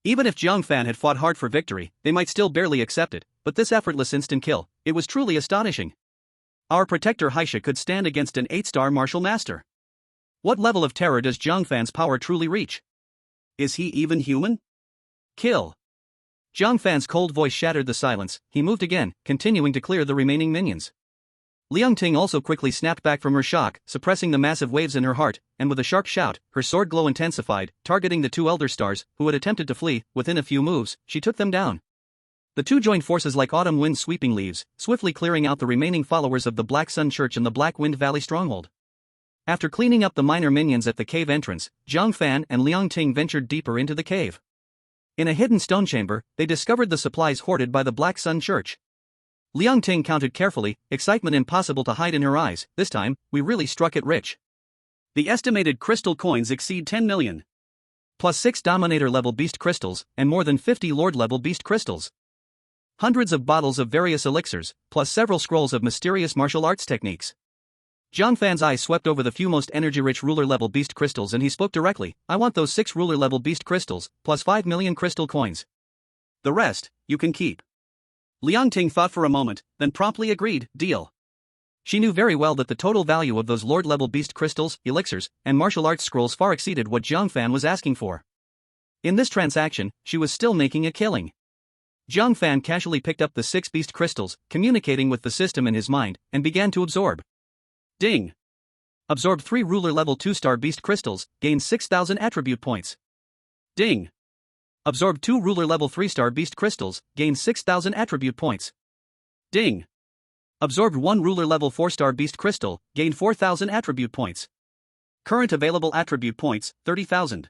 Even if Jiang Fan had fought hard for victory, they might still barely accept it, but this effortless instant kill, it was truly astonishing. Our protector Haisha could stand against an 8-star martial master. What level of terror does Jiang Fan's power truly reach? Is he even human? Kill. Jiang Fan's cold voice shattered the silence. He moved again, continuing to clear the remaining minions. Liang Ting also quickly snapped back from her shock, suppressing the massive waves in her heart, and with a sharp shout, her sword glow intensified, targeting the two elder stars, who had attempted to flee. Within a few moves, she took them down. The two joined forces like autumn wind sweeping leaves, swiftly clearing out the remaining followers of the Black Sun Church and the Black Wind Valley stronghold. After cleaning up the minor minions at the cave entrance, Jiang Fan and Liang Ting ventured deeper into the cave. In a hidden stone chamber, they discovered the supplies hoarded by the Black Sun Church. Liang Ting counted carefully, excitement impossible to hide in her eyes. This time, we really struck it rich. The estimated crystal coins exceed 10 million. Plus 6 Dominator-level beast crystals, and more than 50 Lord-level beast crystals. Hundreds of bottles of various elixirs, plus several scrolls of mysterious martial arts techniques. Jiang Fan's eyes swept over the few most energy-rich ruler-level beast crystals and he spoke directly. I want those 6 ruler-level beast crystals, plus 5 million crystal coins. The rest, you can keep. Liang Ting thought for a moment, then promptly agreed, deal. She knew very well that the total value of those Lord-level beast crystals, elixirs, and martial arts scrolls far exceeded what Jiang Fan was asking for. In this transaction, she was still making a killing. Jiang Fan casually picked up the 6 beast crystals, communicating with the system in his mind, and began to absorb. Ding! Absorb 3 ruler-level 2-star beast crystals, gain 6,000 attribute points. Ding! Absorb 2 ruler-level 3-star beast crystals, gain 6,000 attribute points. Ding! Absorbed 1 ruler-level 4-star beast crystal, gain 4,000 attribute points. Current available attribute points, 30,000.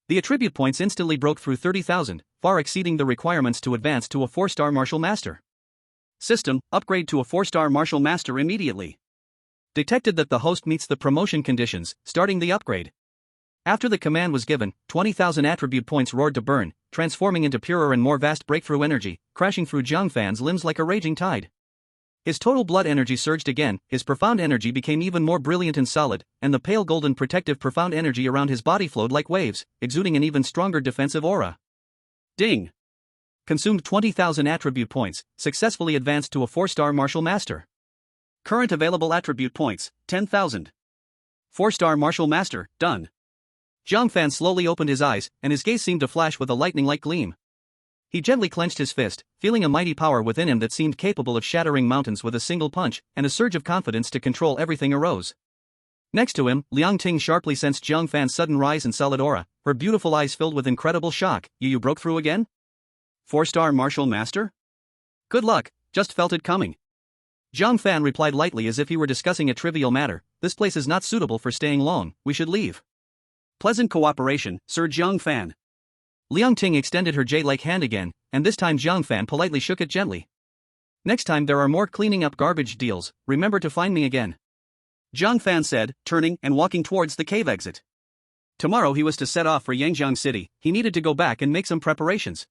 The attribute points instantly broke through 30,000, far exceeding the requirements to advance to a 4-star martial master. System, upgrade to a 4-star martial master immediately. Detected that the host meets the promotion conditions, starting the upgrade. After the command was given, 20,000 attribute points roared to burn, transforming into purer and more vast breakthrough energy, crashing through Jiang Fan's limbs like a raging tide. His total blood energy surged again, his profound energy became even more brilliant and solid, and the pale golden protective profound energy around his body flowed like waves, exuding an even stronger defensive aura. Ding! Consumed 20,000 attribute points, successfully advanced to a 4-star martial master. Current available attribute points, 10,000. 4-star martial master, done. Jiang Fan slowly opened his eyes, and his gaze seemed to flash with a lightning-like gleam. He gently clenched his fist, feeling a mighty power within him that seemed capable of shattering mountains with a single punch, and a surge of confidence to control everything arose. Next to him, Liang Ting sharply sensed Jiang Fan's sudden rise in solid aura, her beautiful eyes filled with incredible shock. You broke through again? 4-star martial master? Good luck, just felt it coming. Jiang Fan replied lightly as if he were discussing a trivial matter. This place is not suitable for staying long, we should leave. Pleasant cooperation, Sir Jiang Fan. Liang Ting extended her jade-like hand again, and this time Jiang Fan politely shook it gently. Next time there are more cleaning up garbage deals, remember to find me again. Jiang Fan said, turning and walking towards the cave exit. Tomorrow he was to set off for Yangjiang City, he needed to go back and make some preparations.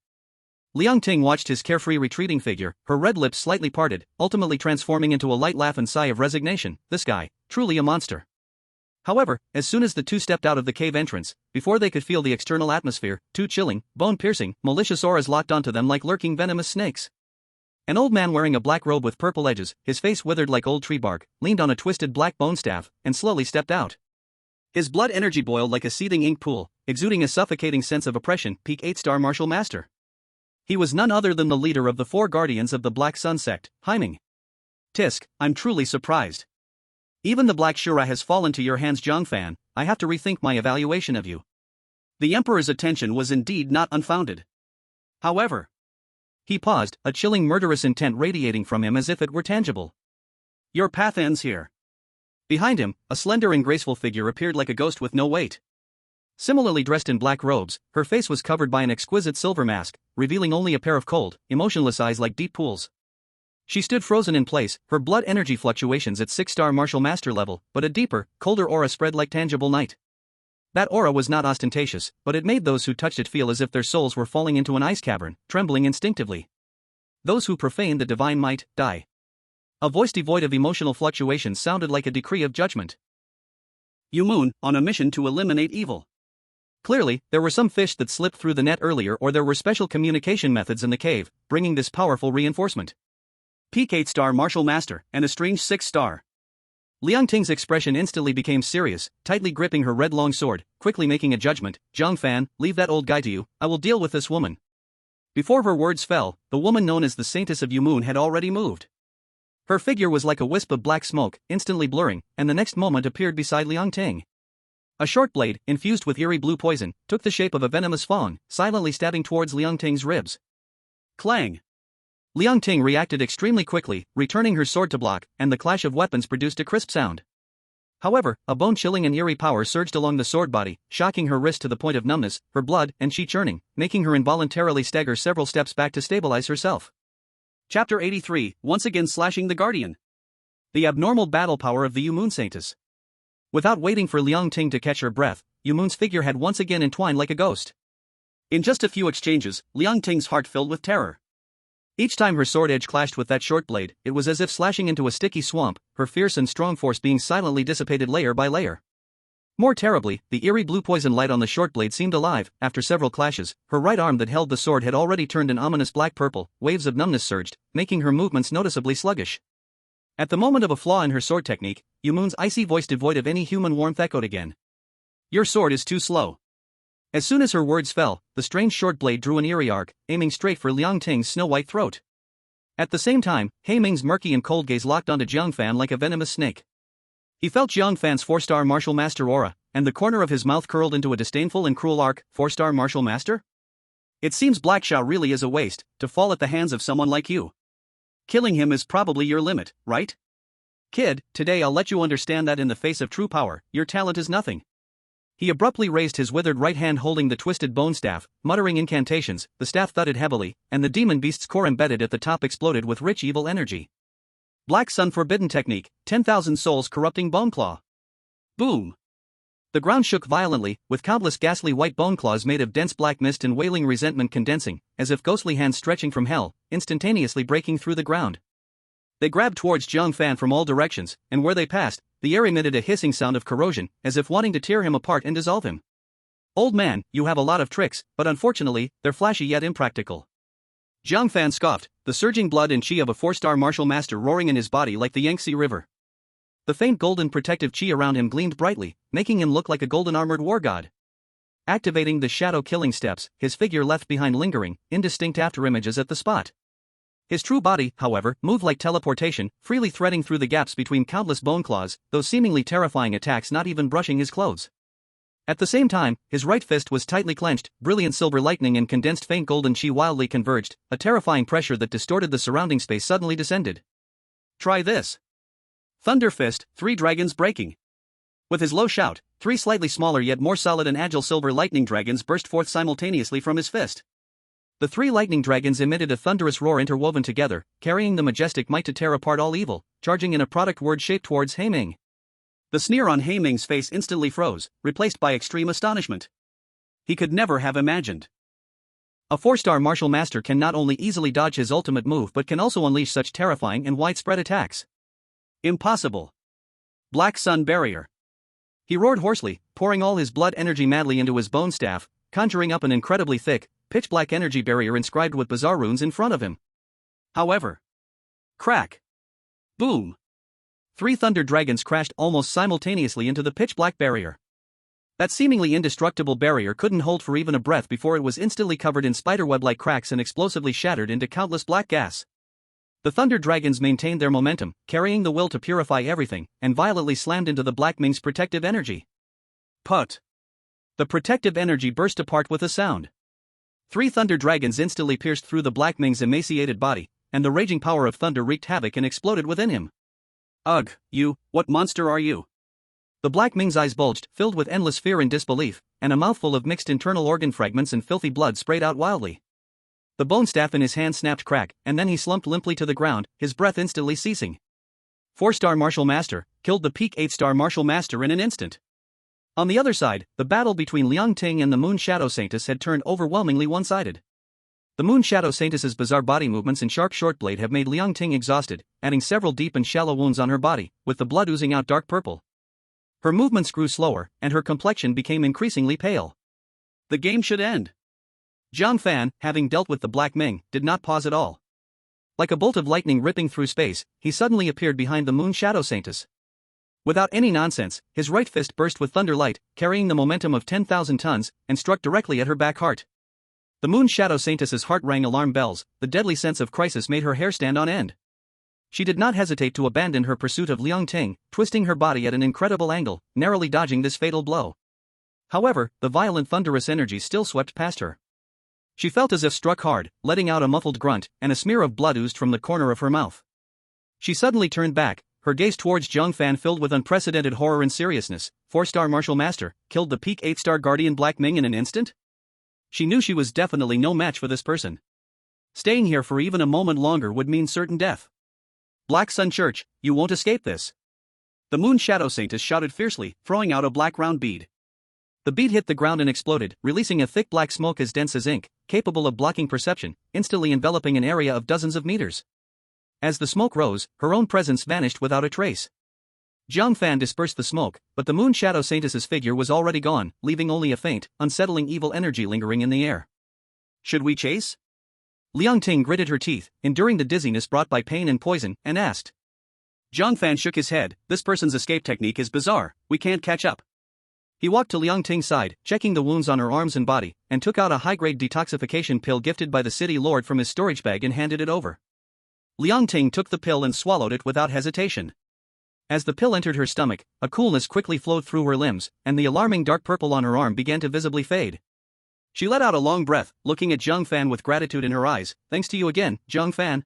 Liang Ting watched his carefree retreating figure, her red lips slightly parted, ultimately transforming into a light laugh and sigh of resignation. This guy, truly a monster. However, as soon as the two stepped out of the cave entrance, before they could feel the external atmosphere, two chilling, bone-piercing, malicious auras locked onto them like lurking venomous snakes. An old man wearing a black robe with purple edges, his face withered like old tree bark, leaned on a twisted black bone staff, and slowly stepped out. His blood energy boiled like a seething ink pool, exuding a suffocating sense of oppression. Peak 8-star martial master. He was none other than the leader of the 4 guardians of the Black Sun sect, Haiming. Tisk, I'm truly surprised. Even the Black Shura has fallen to your hands, Jiang Fan. I have to rethink my evaluation of you. The Emperor's attention was indeed not unfounded. However, he paused, a chilling murderous intent radiating from him as if it were tangible. Your path ends here. Behind him, a slender and graceful figure appeared like a ghost with no weight. Similarly dressed in black robes, her face was covered by an exquisite silver mask, revealing only a pair of cold, emotionless eyes like deep pools. She stood frozen in place, her blood energy fluctuations at 6-star martial master level, but a deeper, colder aura spread like tangible night. That aura was not ostentatious, but it made those who touched it feel as if their souls were falling into an ice cavern, trembling instinctively. Those who profane the divine might, die. A voice devoid of emotional fluctuations sounded like a decree of judgment. You Moon, on a mission to eliminate evil. Clearly, there were some fish that slipped through the net earlier, or there were special communication methods in the cave, bringing this powerful reinforcement. Peak 8-star martial master, and a strange 6-star. Liang Ting's expression instantly became serious, tightly gripping her red long sword, quickly making a judgment. Jiang Fan, leave that old guy to you, I will deal with this woman. Before her words fell, the woman known as the Saintess of Yumun had already moved. Her figure was like a wisp of black smoke, instantly blurring, and the next moment appeared beside Liang Ting. A short blade, infused with eerie blue poison, took the shape of a venomous fang, silently stabbing towards Liang Ting's ribs. Clang! Liang Ting reacted extremely quickly, returning her sword to block, and the clash of weapons produced a crisp sound. However, a bone-chilling and eerie power surged along the sword body, shocking her wrist to the point of numbness, her blood and chi churning, making her involuntarily stagger several steps back to stabilize herself. Chapter 83, once again slashing the Guardian. The abnormal battle power of the Yumun Saintess. Without waiting for Liang Ting to catch her breath, Yumun's figure had once again entwined like a ghost. In just a few exchanges, Liang Ting's heart filled with terror. Each time her sword edge clashed with that short blade, it was as if slashing into a sticky swamp, her fierce and strong force being silently dissipated layer by layer. More terribly, the eerie blue poison light on the short blade seemed alive. After several clashes, her right arm that held the sword had already turned an ominous black-purple, waves of numbness surged, making her movements noticeably sluggish. At the moment of a flaw in her sword technique, Yumun's icy voice devoid of any human warmth echoed again. "Your sword is too slow." As soon as her words fell, the strange short blade drew an eerie arc, aiming straight for Liang Ting's snow-white throat. At the same time, He Ming's murky and cold gaze locked onto Jiang Fan like a venomous snake. He felt Jiang Fan's 4-star martial master aura, and the corner of his mouth curled into a disdainful and cruel arc. 4-star martial master? It seems Blackshaw really is a waste, to fall at the hands of someone like you. Killing him is probably your limit, right? Kid, today I'll let you understand that in the face of true power, your talent is nothing. He abruptly raised his withered right hand holding the twisted bone staff, muttering incantations. The staff thudded heavily, and the demon beast's core embedded at the top exploded with rich evil energy. Black Sun Forbidden Technique, 10,000 Souls Corrupting Bone Claw. Boom! The ground shook violently, with countless ghastly white bone claws made of dense black mist and wailing resentment condensing, as if ghostly hands stretching from hell, instantaneously breaking through the ground. They grabbed towards Jiang Fan from all directions, and where they passed, the air emitted a hissing sound of corrosion, as if wanting to tear him apart and dissolve him. "Old man, you have a lot of tricks, but unfortunately, they're flashy yet impractical." Jiang Fan scoffed, the surging blood and chi of a 4-star martial master roaring in his body like the Yangtze River. The faint golden protective chi around him gleamed brightly, making him look like a golden-armored war god. Activating the shadow killing steps, his figure left behind lingering, indistinct afterimages at the spot. His true body, however, moved like teleportation, freely threading through the gaps between countless bone claws, those seemingly terrifying attacks not even brushing his clothes. At the same time, his right fist was tightly clenched, brilliant silver lightning and condensed faint golden chi wildly converged, a terrifying pressure that distorted the surrounding space suddenly descended. "Try this." Thunder Fist, 3 dragons breaking. With his low shout, 3 slightly smaller yet more solid and agile silver lightning dragons burst forth simultaneously from his fist. The 3 lightning dragons emitted a thunderous roar interwoven together, carrying the majestic might to tear apart all evil, charging in a product word shape towards He Ming. The sneer on He Ming's face instantly froze, replaced by extreme astonishment. He could never have imagined. A 4-star martial master can not only easily dodge his ultimate move but can also unleash such terrifying and widespread attacks. Impossible. Black Sun Barrier. He roared hoarsely, pouring all his blood energy madly into his bone staff, conjuring up an incredibly thick, pitch-black energy barrier inscribed with bizarre runes in front of him. However. Crack. Boom. 3 thunder dragons crashed almost simultaneously into the pitch-black barrier. That seemingly indestructible barrier couldn't hold for even a breath before it was instantly covered in spiderweb-like cracks and explosively shattered into countless black gas. The thunder dragons maintained their momentum, carrying the will to purify everything, and violently slammed into the Black Ming's protective energy. Put. The protective energy burst apart with a sound. 3 thunder dragons instantly pierced through the Black Ming's emaciated body, and the raging power of thunder wreaked havoc and exploded within him. "Ugh, what monster are you?" The Black Ming's eyes bulged, filled with endless fear and disbelief, and a mouthful of mixed internal organ fragments and filthy blood sprayed out wildly. The bone staff in his hand snapped crack, and then he slumped limply to the ground, his breath instantly ceasing. 4-star martial master, killed the peak 8-star martial master in an instant. On the other side, the battle between Liang Ting and the Moon Shadow Saintess had turned overwhelmingly one-sided. The Moon Shadow Saintess's bizarre body movements and sharp short blade have made Liang Ting exhausted, adding several deep and shallow wounds on her body, with the blood oozing out dark purple. Her movements grew slower, and her complexion became increasingly pale. The game should end. Jiang Fan, having dealt with the Black Ming, did not pause at all. Like a bolt of lightning ripping through space, he suddenly appeared behind the Moon Shadow Saintess. Without any nonsense, his right fist burst with thunder light, carrying the momentum of 10,000 tons, and struck directly at her back heart. The Moon Shadow Saintess's heart rang alarm bells, the deadly sense of crisis made her hair stand on end. She did not hesitate to abandon her pursuit of Liang Ting, twisting her body at an incredible angle, narrowly dodging this fatal blow. However, the violent thunderous energy still swept past her. She felt as if struck hard, letting out a muffled grunt, and a smear of blood oozed from the corner of her mouth. She suddenly turned back, her gaze towards Jiang Fan filled with unprecedented horror and seriousness. 4-star Martial Master, killed the peak 8-star Guardian Black Ming in an instant? She knew she was definitely no match for this person. Staying here for even a moment longer would mean certain death. Black Sun Church, you won't escape this. The Moon Shadow Saintess shouted fiercely, throwing out a black round bead. The bead hit the ground and exploded, releasing a thick black smoke as dense as ink, capable of blocking perception, instantly enveloping an area of dozens of meters. As the smoke rose, her own presence vanished without a trace. Jiang Fan dispersed the smoke, but the Moon Shadow Saintess's figure was already gone, leaving only a faint, unsettling evil energy lingering in the air. Should we chase? Liang Ting gritted her teeth, enduring the dizziness brought by pain and poison, and asked. Jiang Fan shook his head. This person's escape technique is bizarre, we can't catch up. He walked to Liang Ting's side, checking the wounds on her arms and body, and took out a high-grade detoxification pill gifted by the city lord from his storage bag and handed it over. Liang Ting took the pill and swallowed it without hesitation. As the pill entered her stomach, a coolness quickly flowed through her limbs, and the alarming dark purple on her arm began to visibly fade. She let out a long breath, looking at Jiang Fan with gratitude in her eyes. Thanks to you again, Jiang Fan.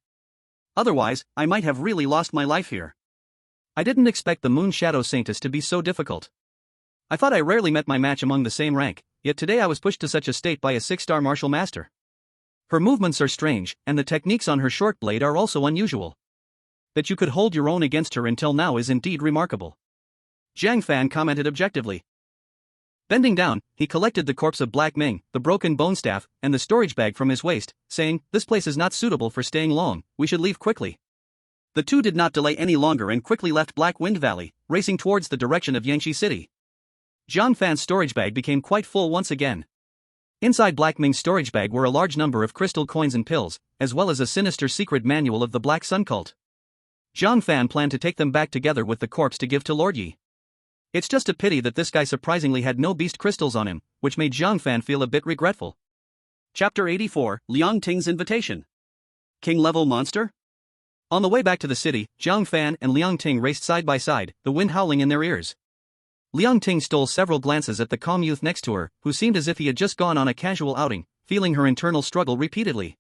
Otherwise, I might have really lost my life here. I didn't expect the Moon Shadow Saintess to be so difficult. I thought I rarely met my match among the same rank, yet today I was pushed to such a state by a 6-star Martial Master. Her movements are strange, and the techniques on her short blade are also unusual. That you could hold your own against her until now is indeed remarkable. Jiang Fan commented objectively. Bending down, he collected the corpse of Black Ming, the broken bone staff, and the storage bag from his waist, saying, "This place is not suitable for staying long, we should leave quickly." The two did not delay any longer and quickly left Black Wind Valley, racing towards the direction of Yangshi City. Jiang Fan's storage bag became quite full once again. Inside Black Ming's storage bag were a large number of crystal coins and pills, as well as a sinister secret manual of the Black Sun Cult. Jiang Fan planned to take them back together with the corpse to give to Lord Yi. It's just a pity that this guy surprisingly had no beast crystals on him, which made Jiang Fan feel a bit regretful. Chapter 84, Liang Ting's Invitation. King-level monster? On the way back to the city, Jiang Fan and Liang Ting raced side by side, the wind howling in their ears. Liang Ting stole several glances at the calm youth next to her, who seemed as if he had just gone on a casual outing, feeling her internal struggle repeatedly.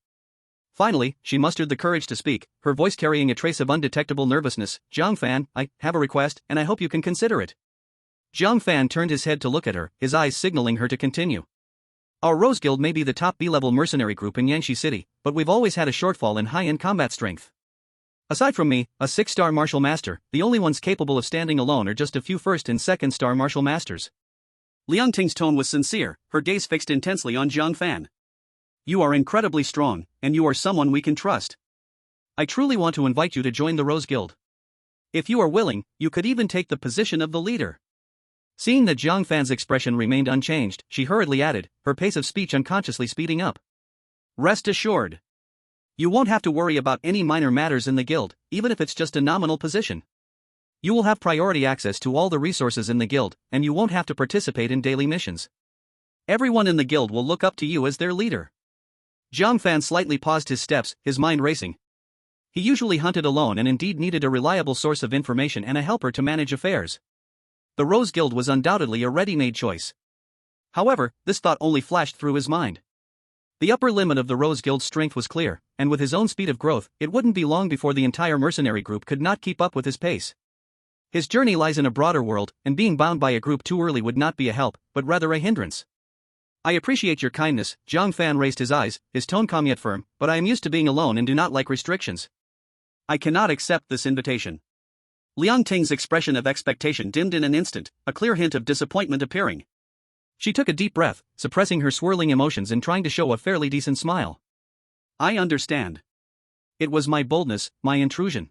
Finally, she mustered the courage to speak, her voice carrying a trace of undetectable nervousness. Jiang Fan, I have a request, and I hope you can consider it. Jiang Fan turned his head to look at her, his eyes signaling her to continue. Our Rose Guild may be the top B-level mercenary group in Yangshi City, but we've always had a shortfall in high-end combat strength. Aside from me, a 6-star Martial Master, the only ones capable of standing alone are just a few 1st and 2nd-star Martial Masters. Liang Ting's tone was sincere, her gaze fixed intensely on Jiang Fan. You are incredibly strong, and you are someone we can trust. I truly want to invite you to join the Rose Guild. If you are willing, you could even take the position of the leader. Seeing that Jiang Fan's expression remained unchanged, she hurriedly added, her pace of speech unconsciously speeding up. Rest assured. You won't have to worry about any minor matters in the guild, even if it's just a nominal position. You will have priority access to all the resources in the guild, and you won't have to participate in daily missions. Everyone in the guild will look up to you as their leader. Jiang Fan slightly paused his steps, his mind racing. He usually hunted alone and indeed needed a reliable source of information and a helper to manage affairs. The Rose Guild was undoubtedly a ready-made choice. However, this thought only flashed through his mind. The upper limit of the Rose Guild's strength was clear, and with his own speed of growth, it wouldn't be long before the entire mercenary group could not keep up with his pace. His journey lies in a broader world, and being bound by a group too early would not be a help, but rather a hindrance. I appreciate your kindness, Jiang Fan raised his eyes, his tone calm yet firm, but I am used to being alone and do not like restrictions. I cannot accept this invitation. Liang Ting's expression of expectation dimmed in an instant, a clear hint of disappointment appearing. She took a deep breath, suppressing her swirling emotions and trying to show a fairly decent smile. I understand. It was my boldness, my intrusion.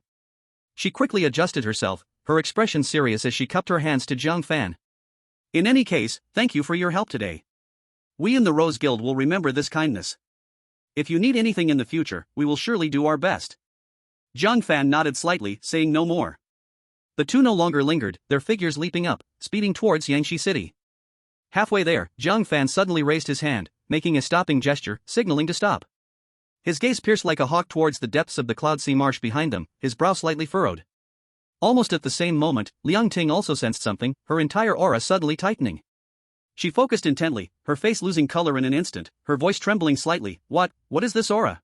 She quickly adjusted herself, her expression serious as she cupped her hands to Jiang Fan. In any case, thank you for your help today. We in the Rose Guild will remember this kindness. If you need anything in the future, we will surely do our best. Jiang Fan nodded slightly, saying no more. The two no longer lingered, their figures leaping up, speeding towards Yangshi City. Halfway there, Jiang Fan suddenly raised his hand, making a stopping gesture, signaling to stop. His gaze pierced like a hawk towards the depths of the cloud sea marsh behind them, his brow slightly furrowed. Almost at the same moment, Liang Ting also sensed something, her entire aura suddenly tightening. She focused intently, her face losing color in an instant, her voice trembling slightly. What is this aura?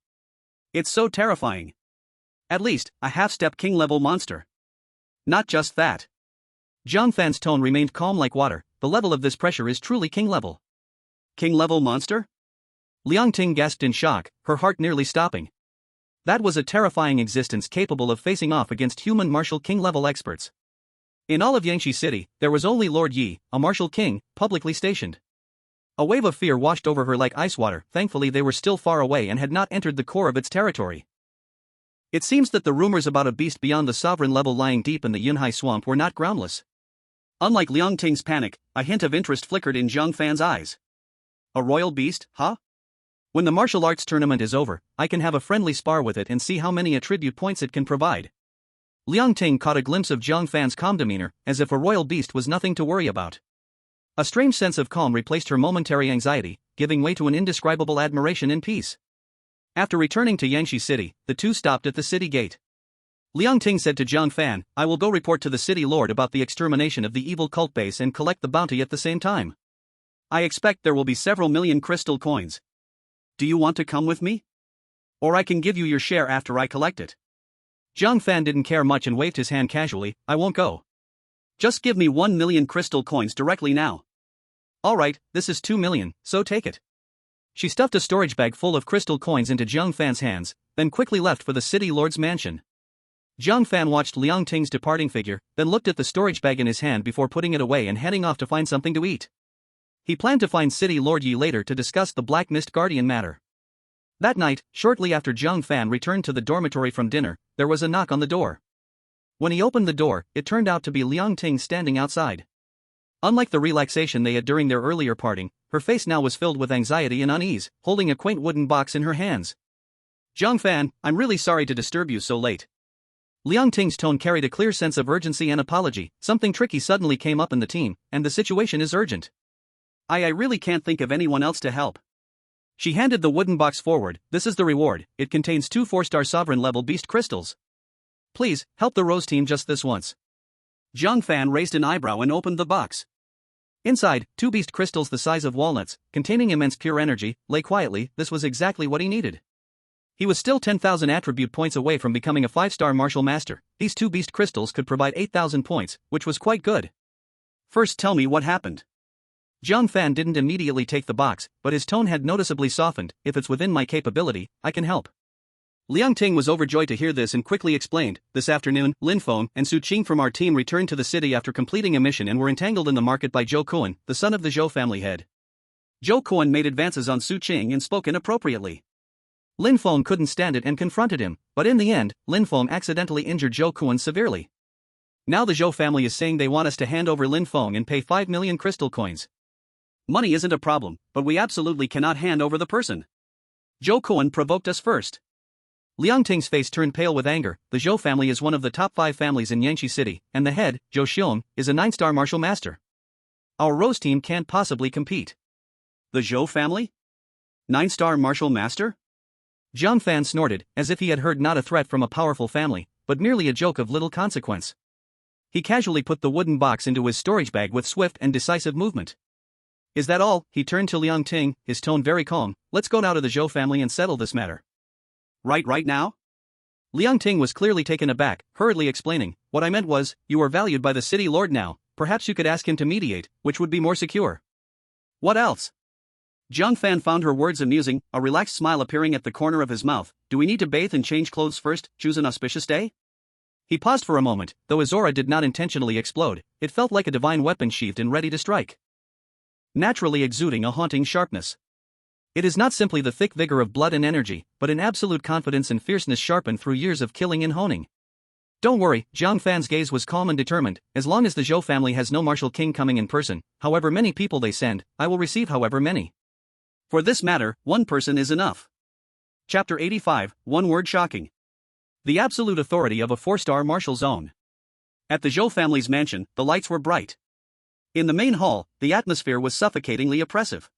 It's so terrifying. At least, a half-step king-level monster. Not just that. Jiang Fan's tone remained calm like water. The level of this pressure is truly king-level. King-level monster? Liang Ting gasped in shock, her heart nearly stopping. That was a terrifying existence capable of facing off against human martial king-level experts. In all of Yangshi City, there was only Lord Yi, a martial king, publicly stationed. A wave of fear washed over her like ice water. Thankfully they were still far away and had not entered the core of its territory. It seems that the rumors about a beast beyond the sovereign level lying deep in the Yunhai swamp were not groundless. Unlike Liang Ting's panic, a hint of interest flickered in Jiang Fan's eyes. A royal beast, huh? When the martial arts tournament is over, I can have a friendly spar with it and see how many attribute points it can provide. Liang Ting caught a glimpse of Jiang Fan's calm demeanor, as if a royal beast was nothing to worry about. A strange sense of calm replaced her momentary anxiety, giving way to an indescribable admiration and peace. After returning to Yangshi City, the two stopped at the city gate. Liang Ting said to Jiang Fan, I will go report to the city lord about the extermination of the evil cult base and collect the bounty at the same time. I expect there will be several million crystal coins. Do you want to come with me? Or I can give you your share after I collect it. Jiang Fan didn't care much and waved his hand casually. I won't go. Just give me 1 million crystal coins directly now. Alright, this is 2 million, so take it. She stuffed a storage bag full of crystal coins into Jiang Fan's hands, then quickly left for the city lord's mansion. Jiang Fan watched Liang Ting's departing figure, then looked at the storage bag in his hand before putting it away and heading off to find something to eat. He planned to find City Lord Yi later to discuss the Black Mist Guardian matter. That night, shortly after Jiang Fan returned to the dormitory from dinner, there was a knock on the door. When he opened the door, it turned out to be Liang Ting standing outside. Unlike the relaxation they had during their earlier parting, her face now was filled with anxiety and unease, holding a quaint wooden box in her hands. Jiang Fan, I'm really sorry to disturb you so late. Liang Ting's tone carried a clear sense of urgency and apology. Something tricky suddenly came up in the team, and the situation is urgent. I really can't think of anyone else to help. She handed the wooden box forward. This is the reward. It contains 2 4-star sovereign level beast crystals. Please, help the Rose team just this once. Jiang Fan raised an eyebrow and opened the box. Inside, 2 beast crystals the size of walnuts, containing immense pure energy, lay quietly. This was exactly what he needed. He was still 10,000 attribute points away from becoming a 5-star martial master. These 2 beast crystals could provide 8,000 points, which was quite good. First tell me what happened. Jiang Fan didn't immediately take the box, but his tone had noticeably softened. If it's within my capability, I can help. Liang Ting was overjoyed to hear this and quickly explained, this afternoon, Lin Feng and Su Qing from our team returned to the city after completing a mission and were entangled in the market by Zhou Kuan, the son of the Zhou family head. Zhou Kuan made advances on Su Qing and spoke inappropriately. Lin Feng couldn't stand it and confronted him, but in the end, Lin Feng accidentally injured Zhou Kuan severely. Now the Zhou family is saying they want us to hand over Lin Feng and pay 5 million crystal coins. Money isn't a problem, but we absolutely cannot hand over the person. Zhou Kuan provoked us first. Liang Ting's face turned pale with anger. The Zhou family is one of the top 5 families in Yangshi City, and the head, Zhou Xiong, is a 9-star martial master. Our Rose team can't possibly compete. The Zhou family? 9-star martial master? Jiang Fan snorted, as if he had heard not a threat from a powerful family, but merely a joke of little consequence. He casually put the wooden box into his storage bag with swift and decisive movement. Is that all? He turned to Liang Ting, his tone very calm. Let's go now to the Zhou family and settle this matter. Right now? Liang Ting was clearly taken aback, hurriedly explaining, what I meant was, you are valued by the city lord now, perhaps you could ask him to mediate, which would be more secure. What else? Jiang Fan found her words amusing, a relaxed smile appearing at the corner of his mouth. Do we need to bathe and change clothes first, choose an auspicious day? He paused for a moment, though his aura did not intentionally explode, it felt like a divine weapon sheathed and ready to strike. Naturally exuding a haunting sharpness. It is not simply the thick vigor of blood and energy, but an absolute confidence and fierceness sharpened through years of killing and honing. Don't worry, Jiang Fan's gaze was calm and determined. As long as the Zhou family has no martial king coming in person, however many people they send, I will receive however many. For this matter, 1 person is enough. Chapter 85, One word shocking. The absolute authority of a 4-star martial zone. At the Zhou family's mansion, the lights were bright. In the main hall, the atmosphere was suffocatingly oppressive.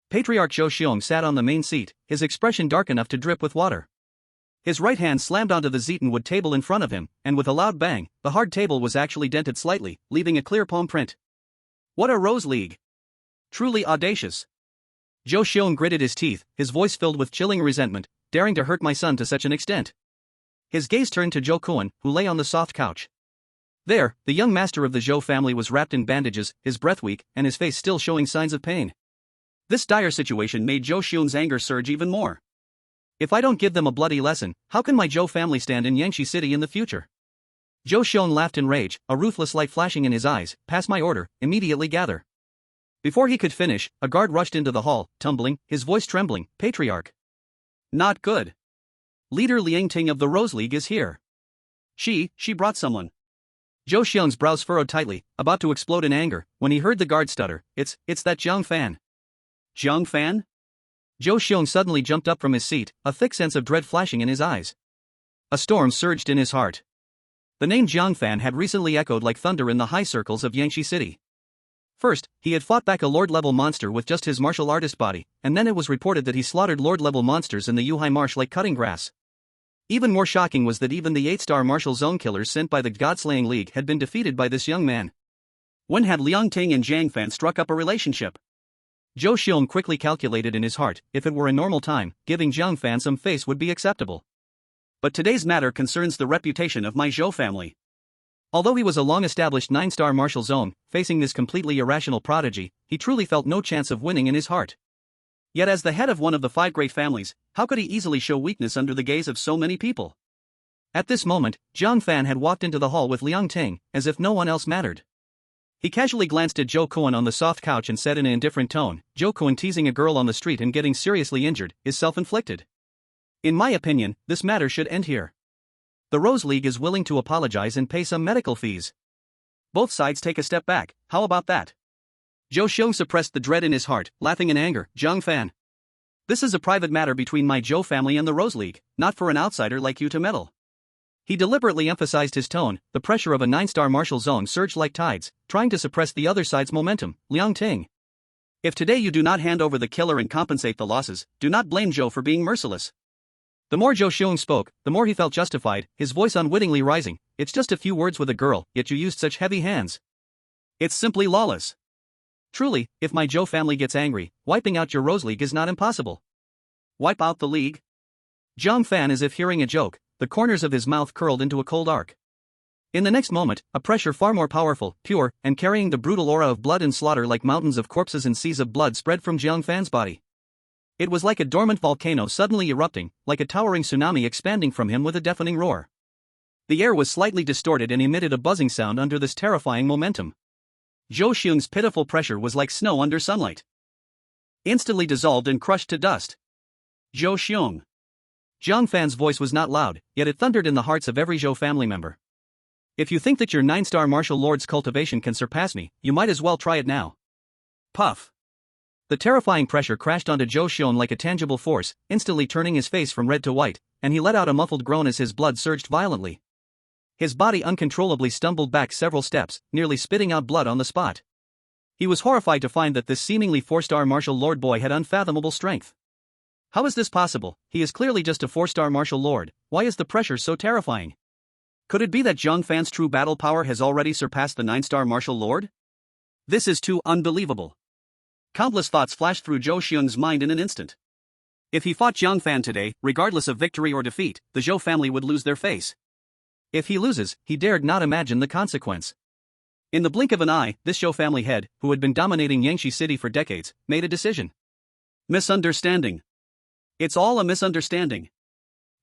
Patriarch Zhou Xiong sat on the main seat, his expression dark enough to drip with water. His right hand slammed onto the Zeton wood table in front of him, and with a loud bang, the hard table was actually dented slightly, leaving a clear palm print. What a Rose League! Truly audacious. Zhou Xiong gritted his teeth, his voice filled with chilling resentment, daring to hurt my son to such an extent. His gaze turned to Zhou Kuan, who lay on the soft couch. There, the young master of the Zhou family was wrapped in bandages, his breath weak, and his face still showing signs of pain. This dire situation made Zhou Xiong's anger surge even more. If I don't give them a bloody lesson, how can my Zhou family stand in Yangshi City in the future? Zhou Xiong laughed in rage, a ruthless light flashing in his eyes. Pass my order, immediately gather. Before he could finish, a guard rushed into the hall, tumbling, his voice trembling. Patriarch. Not good. Leader Liang Ting of the Rose League is here. She brought someone. Zhou Xiong's brows furrowed tightly, about to explode in anger, when he heard the guard stutter. It's that Jiang Fan. Jiang Fan? Zhou Xiong suddenly jumped up from his seat, a thick sense of dread flashing in his eyes. A storm surged in his heart. The name Jiang Fan had recently echoed like thunder in the high circles of Yangshi City. First, he had fought back a Lord-level monster with just his martial artist body, and then it was reported that he slaughtered Lord-level monsters in the Yuhai Marsh like cutting grass. Even more shocking was that even the 8-star martial zone killers sent by the God-slaying League had been defeated by this young man. When had Liang Ting and Jiang Fan struck up a relationship? Zhou Xiong quickly calculated in his heart, if it were a normal time, giving Jiang Fan some face would be acceptable. But today's matter concerns the reputation of my Zhou family. Although he was a long-established 9-star martial zone, facing this completely irrational prodigy, he truly felt no chance of winning in his heart. Yet as the head of one of the 5 great families, how could he easily show weakness under the gaze of so many people? At this moment, Jiang Fan had walked into the hall with Liang Ting, as if no one else mattered. He casually glanced at Zhou Kuan on the soft couch and said in an indifferent tone, Zhou Kuan teasing a girl on the street and getting seriously injured, is self-inflicted. In my opinion, this matter should end here. The Rose League is willing to apologize and pay some medical fees. Both sides take a step back, how about that? Zhou Xiong suppressed the dread in his heart, laughing in anger. Jiang Fan. This is a private matter between my Zhou family and the Rose League, not for an outsider like you to meddle. He deliberately emphasized his tone, the pressure of a 9-star martial zone surged like tides, trying to suppress the other side's momentum. Liang Ting. If today you do not hand over the killer and compensate the losses, do not blame Zhou for being merciless. The more Zhou Xiong spoke, the more he felt justified, his voice unwittingly rising. It's just a few words with a girl, yet you used such heavy hands. It's simply lawless. Truly, if my Zhou family gets angry, wiping out your Rose League is not impossible. Wipe out the league? Jiang Fan, as if hearing a joke, the corners of his mouth curled into a cold arc. In the next moment, a pressure far more powerful, pure, and carrying the brutal aura of blood and slaughter like mountains of corpses and seas of blood spread from Jiang Fan's body. It was like a dormant volcano suddenly erupting, like a towering tsunami expanding from him with a deafening roar. The air was slightly distorted and emitted a buzzing sound under this terrifying momentum. Zhou Xiong's pitiful pressure was like snow under sunlight. Instantly dissolved and crushed to dust. Zhou Xiong. Jiang Fan's voice was not loud, yet it thundered in the hearts of every Zhou family member. If you think that your 9-star martial lord's cultivation can surpass me, you might as well try it now. Puff. The terrifying pressure crashed onto Zhou Xiong like a tangible force, instantly turning his face from red to white, and he let out a muffled groan as his blood surged violently. His body uncontrollably stumbled back several steps, nearly spitting out blood on the spot. He was horrified to find that this seemingly 4-star martial lord boy had unfathomable strength. How is this possible? He is clearly just a 4-star martial lord. Why is the pressure so terrifying? Could it be that Jiang Fan's true battle power has already surpassed the 9-star martial lord? This is too unbelievable. Countless thoughts flashed through Zhou Xiong's mind in an instant. If he fought Jiang Fan today, regardless of victory or defeat, the Zhou family would lose their face. If he loses, he dared not imagine the consequence. In the blink of an eye, this Zhou family head, who had been dominating Yangshi City for decades, made a decision. Misunderstanding. It's all a misunderstanding.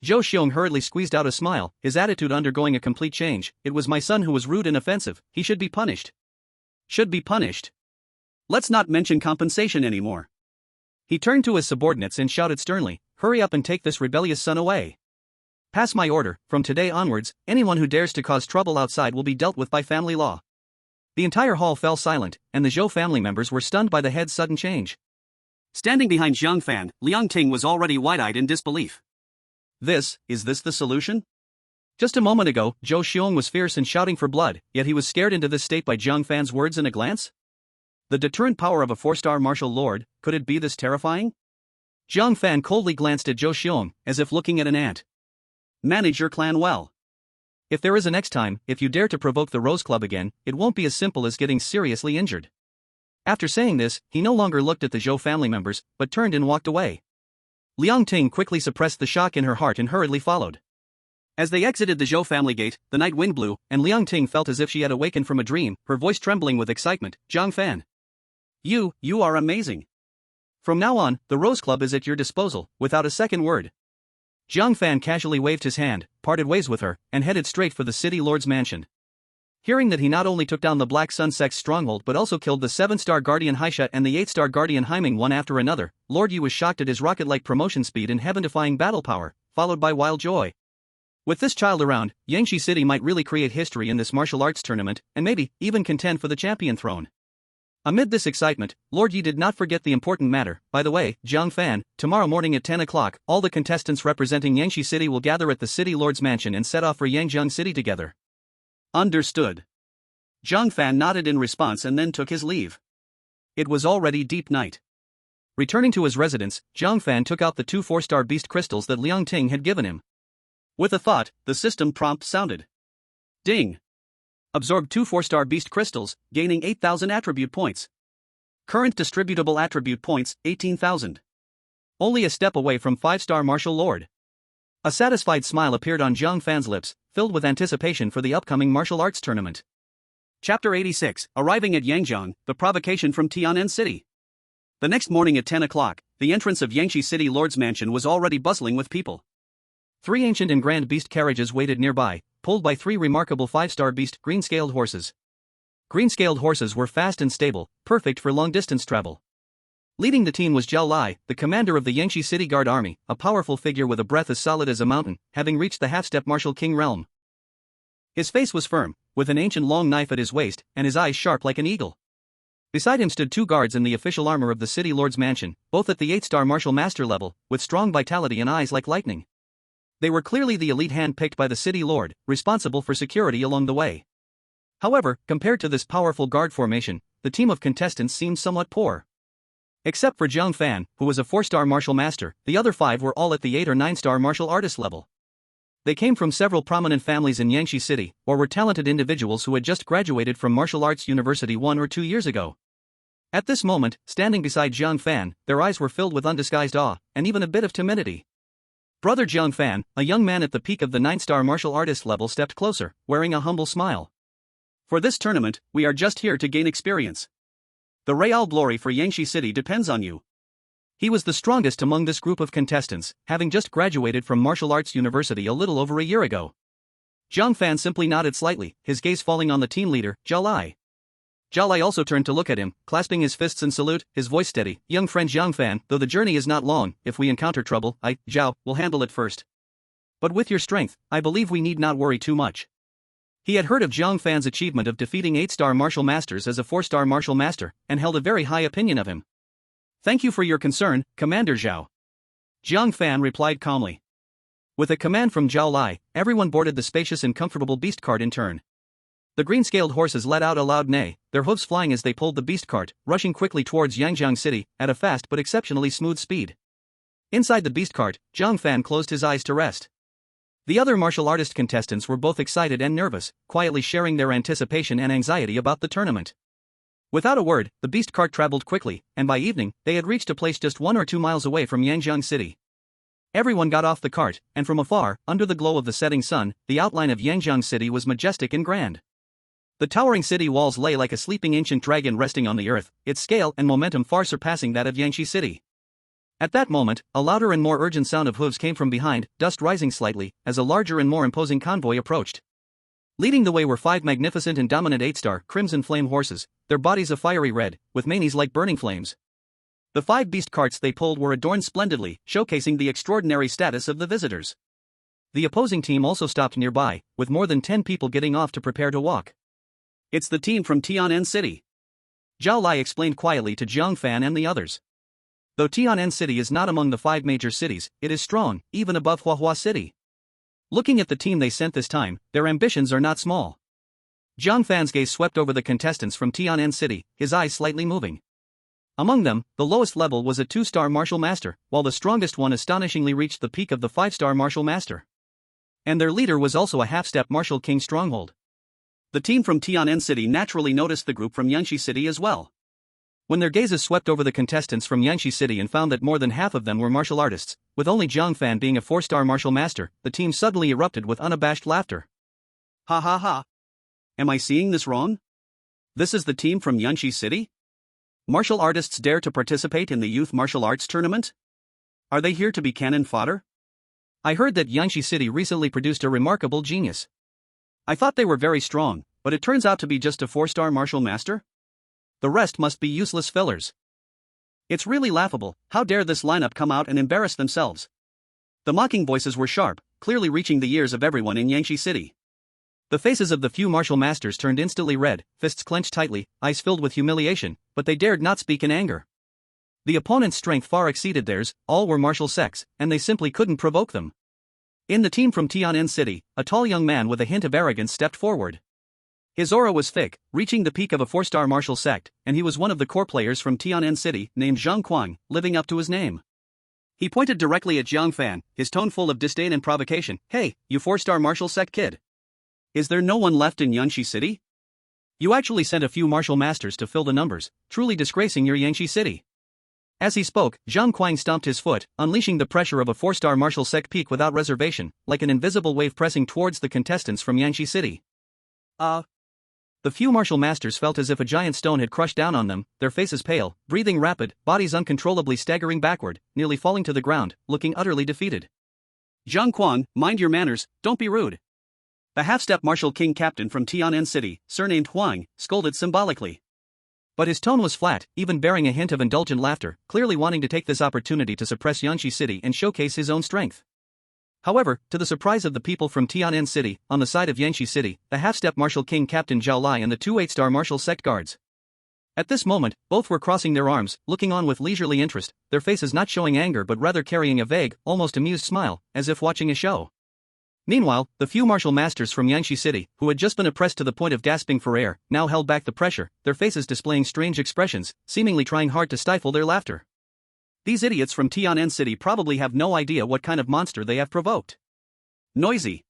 Zhou Xiong hurriedly squeezed out a smile, his attitude undergoing a complete change. It was my son who was rude and offensive, he should be punished. Should be punished. Let's not mention compensation anymore. He turned to his subordinates and shouted sternly, hurry up and take this rebellious son away. Pass my order, from today onwards, anyone who dares to cause trouble outside will be dealt with by family law. The entire hall fell silent, and the Zhou family members were stunned by the head's sudden change. Standing behind Jiang Fan, Liang Ting was already wide-eyed in disbelief. Is this the solution? Just a moment ago, Zhou Xiong was fierce and shouting for blood, yet he was scared into this state by Jiang Fan's words in a glance? The deterrent power of a 4-star martial lord, could it be this terrifying? Jiang Fan coldly glanced at Zhou Xiong, as if looking at an ant. Manage your clan well. If there is a next time, if you dare to provoke the Rose Club again, it won't be as simple as getting seriously injured. After saying this, he no longer looked at the Zhou family members, but turned and walked away. Liang Ting quickly suppressed the shock in her heart and hurriedly followed. As they exited the Zhou family gate, the night wind blew, and Liang Ting felt as if she had awakened from a dream, her voice trembling with excitement. Jiang Fan. You are amazing. From now on, the Rose Club is at your disposal, without a second word. Jiang Fan casually waved his hand, parted ways with her, and headed straight for the city lord's mansion. Hearing that he not only took down the Black Sun sect's stronghold but also killed the 7-star Guardian Haisha and the 8-star Guardian Haiming one after another, Lord Yu was shocked at his rocket-like promotion speed and heaven-defying battle power, followed by wild joy. With this child around, Yangshi City might really create history in this martial arts tournament, and maybe even contend for the champion throne. Amid this excitement, Lord Yi did not forget the important matter. By the way, Jiang Fan, tomorrow morning at 10 o'clock, all the contestants representing Yangshi City will gather at the City Lord's Mansion and set off for Yangjiang City together. Understood. Jiang Fan nodded in response and then took his leave. It was already deep night. Returning to his residence, Jiang Fan took out the 2 4-star beast crystals that Liang Ting had given him. With a thought, the system prompt sounded. Ding! Absorbed 2 4-star beast crystals, gaining 8,000 attribute points. Current distributable attribute points, 18,000. Only a step away from 5-star martial lord. A satisfied smile appeared on Jiang Fan's lips, filled with anticipation for the upcoming martial arts tournament. Chapter 86, Arriving at Yangjiang, the provocation from Tianan City. The next morning at 10 o'clock, the entrance of Yangshi City Lord's Mansion was already bustling with people. 3 ancient and grand beast carriages waited nearby, pulled by 3 remarkable 5-star beast green-scaled horses. Green-scaled horses were fast and stable, perfect for long-distance travel. Leading the team was Zhao Lai, the commander of the Yangshi City Guard Army, a powerful figure with a breath as solid as a mountain, having reached the half-step martial king realm. His face was firm, with an ancient long knife at his waist, and his eyes sharp like an eagle. Beside him stood 2 guards in the official armor of the City Lord's Mansion, both at the 8-star martial master level, with strong vitality and eyes like lightning. They were clearly the elite hand-picked by the City Lord, responsible for security along the way. However, compared to this powerful guard formation, the team of contestants seemed somewhat poor. Except for Jiang Fan, who was a 4-star martial master, the other 5 were all at the 8 or 9-star martial artist level. They came from several prominent families in Yangshi City, or were talented individuals who had just graduated from martial arts university 1 or 2 years ago. At this moment, standing beside Jiang Fan, their eyes were filled with undisguised awe, and even a bit of timidity. Brother Jiang Fan, a young man at the peak of the 9-star martial artist level, stepped closer, wearing a humble smile. For this tournament, we are just here to gain experience. The real glory for Yangshi City depends on you. He was the strongest among this group of contestants, having just graduated from martial arts university a little over a year ago. Jiang Fan simply nodded slightly, his gaze falling on the team leader, Zhao Lai. Zhao Lai also turned to look at him, clasping his fists in salute, his voice steady. Young friend Jiang Fan, though the journey is not long, if we encounter trouble, Zhao, will handle it first. But with your strength, I believe we need not worry too much. He had heard of Jiang Fan's achievement of defeating 8-star martial masters as a 4-star martial master, and held a very high opinion of him. Thank you for your concern, Commander Zhao. Jiang Fan replied calmly. With a command from Zhao Lai, everyone boarded the spacious and comfortable beast cart in turn. The green-scaled horses let out a loud neigh, their hooves flying as they pulled the beast cart, rushing quickly towards Yangjiang City, at a fast but exceptionally smooth speed. Inside the beast cart, Jiang Fan closed his eyes to rest. The other martial artist contestants were both excited and nervous, quietly sharing their anticipation and anxiety about the tournament. Without a word, the beast cart traveled quickly, and by evening, they had reached a place just 1 or 2 miles away from Yangjiang City. Everyone got off the cart, and from afar, under the glow of the setting sun, the outline of Yangjiang City was majestic and grand. The towering city walls lay like a sleeping ancient dragon resting on the earth, its scale and momentum far surpassing that of Yangshi City. At that moment, a louder and more urgent sound of hooves came from behind, dust rising slightly, as a larger and more imposing convoy approached. Leading the way were 5 magnificent and dominant 8-star crimson flame horses, their bodies a fiery red, with manes like burning flames. The 5 beast carts they pulled were adorned splendidly, showcasing the extraordinary status of the visitors. The opposing team also stopped nearby, with more than 10 people getting off to prepare to walk. It's the team from Tianan City. Zhao Lai explained quietly to Jiang Fan and the others. Though Tianan City is not among the 5 major cities, it is strong, even above Huahua City. Looking at the team they sent this time, their ambitions are not small. Jiang Fan's gaze swept over the contestants from Tianan City, his eyes slightly moving. Among them, the lowest level was a 2-star martial master, while the strongest one astonishingly reached the peak of the 5-star martial master. And their leader was also a half-step martial king stronghold. The team from Tianan City naturally noticed the group from Yanxi City as well. When their gazes swept over the contestants from Yanxi City and found that more than half of them were martial artists, with only Jiang Fan being a 4-star martial master, the team suddenly erupted with unabashed laughter. Ha ha ha! Am I seeing this wrong? This is the team from Yanxi City? Martial artists dare to participate in the youth martial arts tournament? Are they here to be cannon fodder? I heard that Yanxi City recently produced a remarkable genius. I thought they were very strong, but it turns out to be just a 4-star martial master? The rest must be useless fillers. It's really laughable, how dare this lineup come out and embarrass themselves? The mocking voices were sharp, clearly reaching the ears of everyone in Yanxi City. The faces of the few martial masters turned instantly red, fists clenched tightly, eyes filled with humiliation, but they dared not speak in anger. The opponent's strength far exceeded theirs, all were martial sects, and they simply couldn't provoke them. In the team from Tianan City, a tall young man with a hint of arrogance stepped forward. His aura was thick, reaching the peak of a 4-star martial sect, and he was one of the core players from Tianan City, named Zhang Quang, living up to his name. He pointed directly at Jiang Fan, his tone full of disdain and provocation. Hey, you 4-star martial sect kid! Is there no one left in Yanxi City? You actually sent a few martial masters to fill the numbers, truly disgracing your Yanxi City. As he spoke, Zhang Quang stomped his foot, unleashing the pressure of a 4-star martial sect peak without reservation, like an invisible wave pressing towards the contestants from Yanxi City. The few martial masters felt as if a giant stone had crushed down on them, their faces pale, breathing rapid, bodies uncontrollably staggering backward, nearly falling to the ground, looking utterly defeated. Zhang Quang, mind your manners, don't be rude. The half-step martial king captain from Tianan City, surnamed Huang, scolded symbolically. But his tone was flat, even bearing a hint of indulgent laughter, clearly wanting to take this opportunity to suppress Yanxi City and showcase his own strength. However, to the surprise of the people from Tianan City, on the side of Yanxi City, the half-step martial king captain Zhao Lai and the 2 8-star martial sect guards. At this moment, both were crossing their arms, looking on with leisurely interest, their faces not showing anger but rather carrying a vague, almost amused smile, as if watching a show. Meanwhile, the few martial masters from Yanxi City, who had just been oppressed to the point of gasping for air, now held back the pressure, their faces displaying strange expressions, seemingly trying hard to stifle their laughter. These idiots from Tianan City probably have no idea what kind of monster they have provoked. Noisy.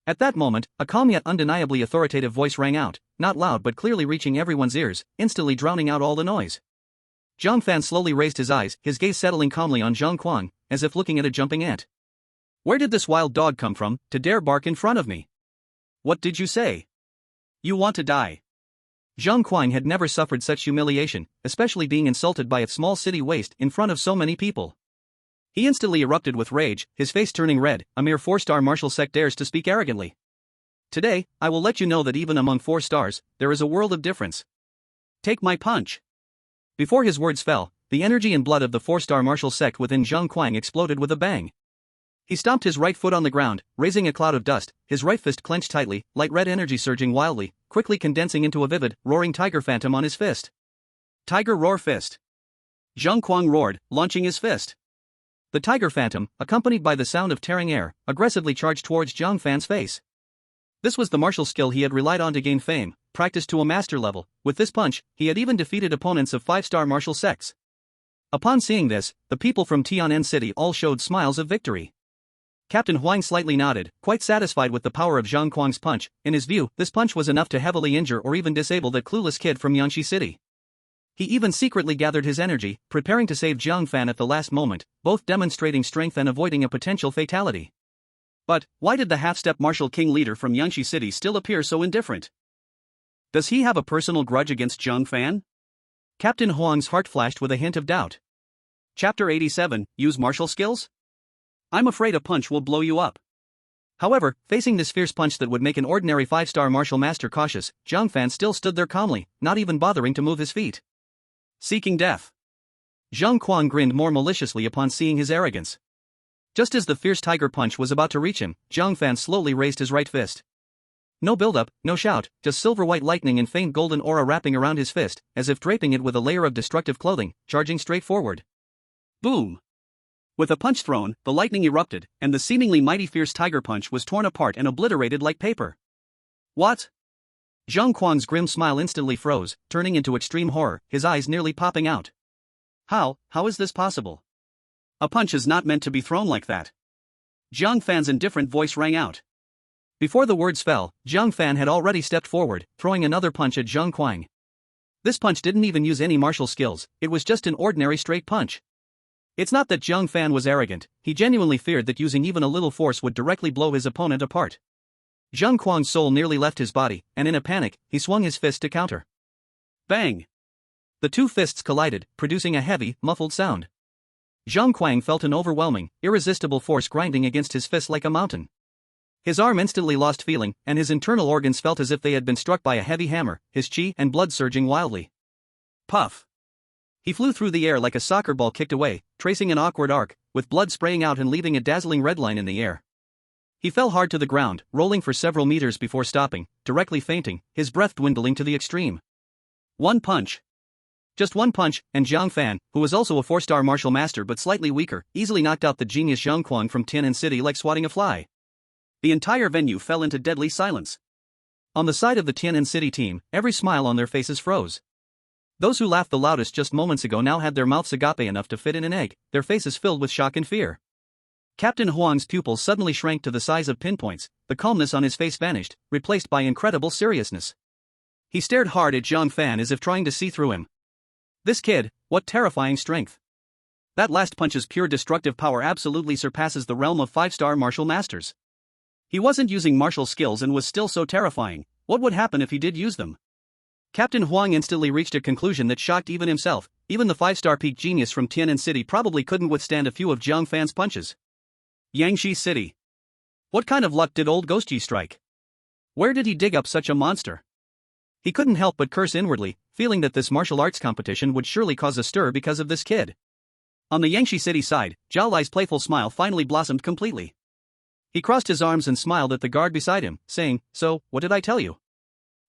At that moment, a calm yet undeniably authoritative voice rang out, not loud but clearly reaching everyone's ears, instantly drowning out all the noise. Jiang Fan slowly raised his eyes, his gaze settling calmly on Zhang Quang, as if looking at a jumping ant. Where did this wild dog come from, to dare bark in front of me? What did you say? You want to die. Zhang Quang had never suffered such humiliation, especially being insulted by a small city waste in front of so many people. He instantly erupted with rage, his face turning red. A mere 4-star martial sect dares to speak arrogantly. Today, I will let you know that even among 4 stars, there is a world of difference. Take my punch. Before his words fell, the energy and blood of the 4-star martial sect within Zhang Quang exploded with a bang. He stomped his right foot on the ground, raising a cloud of dust, his right fist clenched tightly, light red energy surging wildly, quickly condensing into a vivid, roaring tiger phantom on his fist. Tiger roar fist. Zhang Quang roared, launching his fist. The tiger phantom, accompanied by the sound of tearing air, aggressively charged towards Jiang Fan's face. This was the martial skill he had relied on to gain fame, practiced to a master level. With this punch, he had even defeated opponents of 5-star martial sects. Upon seeing this, the people from Tianan City all showed smiles of victory. Captain Huang slightly nodded, quite satisfied with the power of Zhang Quang's punch. In his view, this punch was enough to heavily injure or even disable that clueless kid from Yanxi City. He even secretly gathered his energy, preparing to save Jiang Fan at the last moment, both demonstrating strength and avoiding a potential fatality. But, why did the half-step martial king leader from Yanxi City still appear so indifferent? Does he have a personal grudge against Jiang Fan? Captain Huang's heart flashed with a hint of doubt. Chapter 87, Use Martial Skills? I'm afraid a punch will blow you up. However, facing this fierce punch that would make an ordinary 5-star martial master cautious, Jiang Fan still stood there calmly, not even bothering to move his feet. Seeking death. Zhang Quang grinned more maliciously upon seeing his arrogance. Just as the fierce tiger punch was about to reach him, Jiang Fan slowly raised his right fist. No build-up, no shout, just silver-white lightning and faint golden aura wrapping around his fist, as if draping it with a layer of destructive clothing, charging straight forward. Boom! With a punch thrown, the lightning erupted, and the seemingly mighty fierce tiger punch was torn apart and obliterated like paper. What? Zhang Quang's grim smile instantly froze, turning into extreme horror, his eyes nearly popping out. How is this possible? A punch is not meant to be thrown like that. Jiang Fan's indifferent voice rang out. Before the words fell, Jiang Fan had already stepped forward, throwing another punch at Zhang Quang. This punch didn't even use any martial skills, it was just an ordinary straight punch. It's not that Jiang Fan was arrogant, he genuinely feared that using even a little force would directly blow his opponent apart. Zhang Quang's soul nearly left his body, and in a panic, he swung his fist to counter. Bang! The two fists collided, producing a heavy, muffled sound. Zhang Quang felt an overwhelming, irresistible force grinding against his fist like a mountain. His arm instantly lost feeling, and his internal organs felt as if they had been struck by a heavy hammer, his chi and blood surging wildly. Puff! He flew through the air like a soccer ball kicked away, tracing an awkward arc, with blood spraying out and leaving a dazzling red line in the air. He fell hard to the ground, rolling for several meters before stopping, directly fainting, his breath dwindling to the extreme. One punch. Just one punch, and Jiang Fan, who was also a 4-star martial master but slightly weaker, easily knocked out the genius Zhang Quang from Tianan City like swatting a fly. The entire venue fell into deadly silence. On the side of the Tianan City team, every smile on their faces froze. Those who laughed the loudest just moments ago now had their mouths agape enough to fit in an egg, their faces filled with shock and fear. Captain Huang's pupils suddenly shrank to the size of pinpoints, the calmness on his face vanished, replaced by incredible seriousness. He stared hard at Jiang Fan as if trying to see through him. This kid, what terrifying strength. That last punch's pure destructive power absolutely surpasses the realm of 5-star martial masters. He wasn't using martial skills and was still so terrifying. What would happen if he did use them? Captain Huang instantly reached a conclusion that shocked even himself. Even the 5-star peak genius from Tianan City probably couldn't withstand a few of Jiang Fan's punches. Yangshi City. What kind of luck did old Ghostji strike? Where did he dig up such a monster? He couldn't help but curse inwardly, feeling that this martial arts competition would surely cause a stir because of this kid. On the Yangshi City side, Zhao Lai's playful smile finally blossomed completely. He crossed his arms and smiled at the guard beside him, saying, "So, what did I tell you?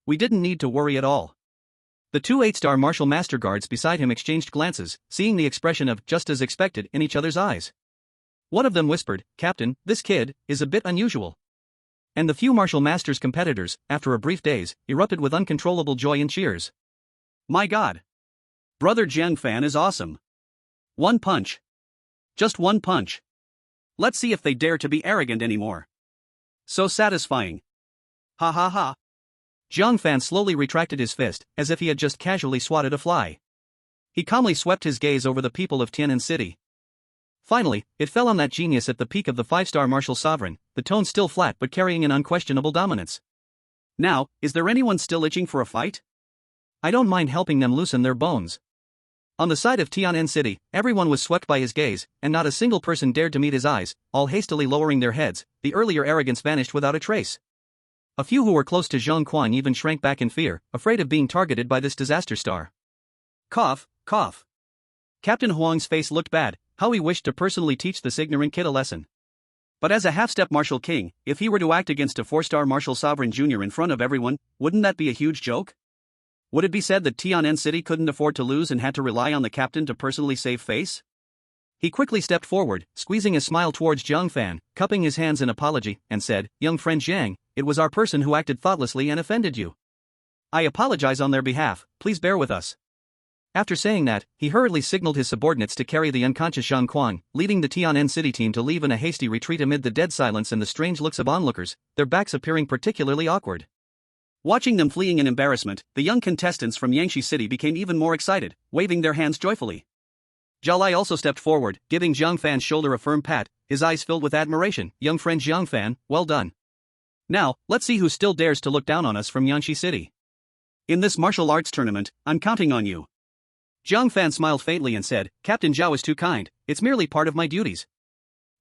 We didn't need to worry at all." The two 8-star martial master guards beside him exchanged glances, seeing the expression of "just as expected" in each other's eyes. One of them whispered, "Captain, this kid is a bit unusual." And the few martial masters competitors, after a brief daze, erupted with uncontrollable joy and cheers. My god! Brother Jiang Fan is awesome. One punch. Just one punch. Let's see if they dare to be arrogant anymore. So satisfying. Ha ha ha. Jiang Fan slowly retracted his fist, as if he had just casually swatted a fly. He calmly swept his gaze over the people of Tianan City. Finally, it fell on that genius at the peak of the 5-star martial sovereign, the tone still flat but carrying an unquestionable dominance. Now, is there anyone still itching for a fight? I don't mind helping them loosen their bones. On the side of Tianan City, everyone was swept by his gaze, and not a single person dared to meet his eyes, all hastily lowering their heads. The earlier arrogance vanished without a trace. A few who were close to Zhang Quang even shrank back in fear, afraid of being targeted by this disaster star. Cough, cough. Captain Huang's face looked bad. How he wished to personally teach this ignorant kid a lesson. But as a half-step martial king, if he were to act against a 4-star martial sovereign junior in front of everyone, wouldn't that be a huge joke? Would it be said that Tianan City couldn't afford to lose and had to rely on the captain to personally save face? He quickly stepped forward, squeezing a smile towards Jiang Fan, cupping his hands in apology, and said, "Young friend Jiang, it was our person who acted thoughtlessly and offended you. I apologize on their behalf, please bear with us." After saying that, he hurriedly signaled his subordinates to carry the unconscious Zhang Quang, leading the Tianan City team to leave in a hasty retreat amid the dead silence and the strange looks of onlookers, their backs appearing particularly awkward. Watching them fleeing in embarrassment, the young contestants from Yangshi City became even more excited, waving their hands joyfully. Zhao Lai also stepped forward, giving Jiang Fan's shoulder a firm pat, his eyes filled with admiration. "Young friend Jiang Fan, well done. Now, let's see who still dares to look down on us from Yangshi City. In this martial arts tournament, I'm counting on you." Jiang Fan smiled faintly and said, "Captain Zhao is too kind, it's merely part of my duties."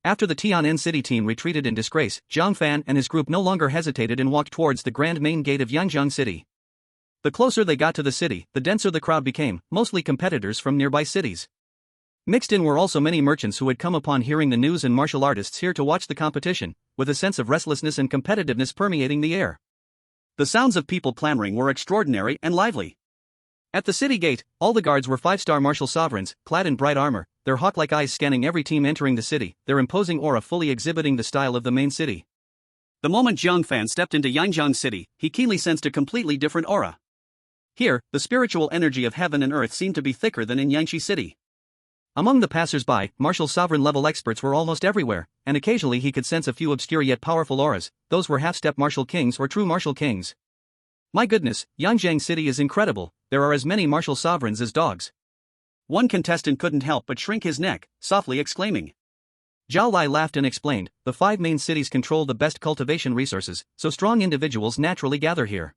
After the Tianan City team retreated in disgrace, Jiang Fan and his group no longer hesitated and walked towards the grand main gate of Yangzheng City. The closer they got to the city, the denser the crowd became, mostly competitors from nearby cities. Mixed in were also many merchants who had come upon hearing the news and martial artists here to watch the competition, with a sense of restlessness and competitiveness permeating the air. The sounds of people clamoring were extraordinary and lively. At the city gate, all the guards were 5-star martial sovereigns, clad in bright armor, their hawk-like eyes scanning every team entering the city, their imposing aura fully exhibiting the style of the main city. The moment Jiang Fan stepped into Yangjiang City, he keenly sensed a completely different aura. Here, the spiritual energy of heaven and earth seemed to be thicker than in Yangshi City. Among the passers-by, martial sovereign-level experts were almost everywhere, and occasionally he could sense a few obscure yet powerful auras. Those were half-step martial kings or true martial kings. My goodness, Yangjiang City is incredible, there are as many martial sovereigns as dogs. One contestant couldn't help but shrink his neck, softly exclaiming. Zhao Lai laughed and explained, the 5 main cities control the best cultivation resources, so strong individuals naturally gather here.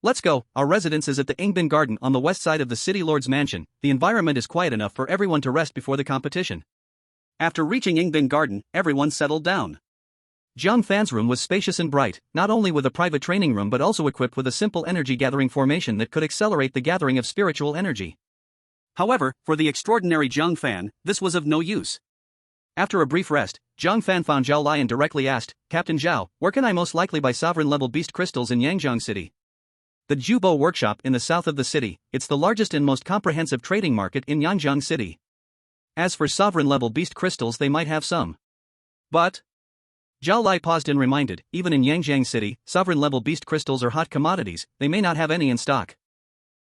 Let's go, our residence is at the Yingbin Garden on the west side of the city lord's mansion. The environment is quiet enough for everyone to rest before the competition. After reaching Yingbin Garden, everyone settled down. Jiang Fan's room was spacious and bright, not only with a private training room but also equipped with a simple energy-gathering formation that could accelerate the gathering of spiritual energy. However, for the extraordinary Jiang Fan, this was of no use. After a brief rest, Jiang Fan found Zhao Lai and directly asked, Captain Zhao, where can I most likely buy sovereign-level beast crystals in Yangjiang City? The Jubo Workshop in the south of the city, it's the largest and most comprehensive trading market in Yangjiang City. As for sovereign-level beast crystals, they might have some. But Zhao Lai paused and reminded, even in Yangjiang City, sovereign-level beast crystals are hot commodities, they may not have any in stock.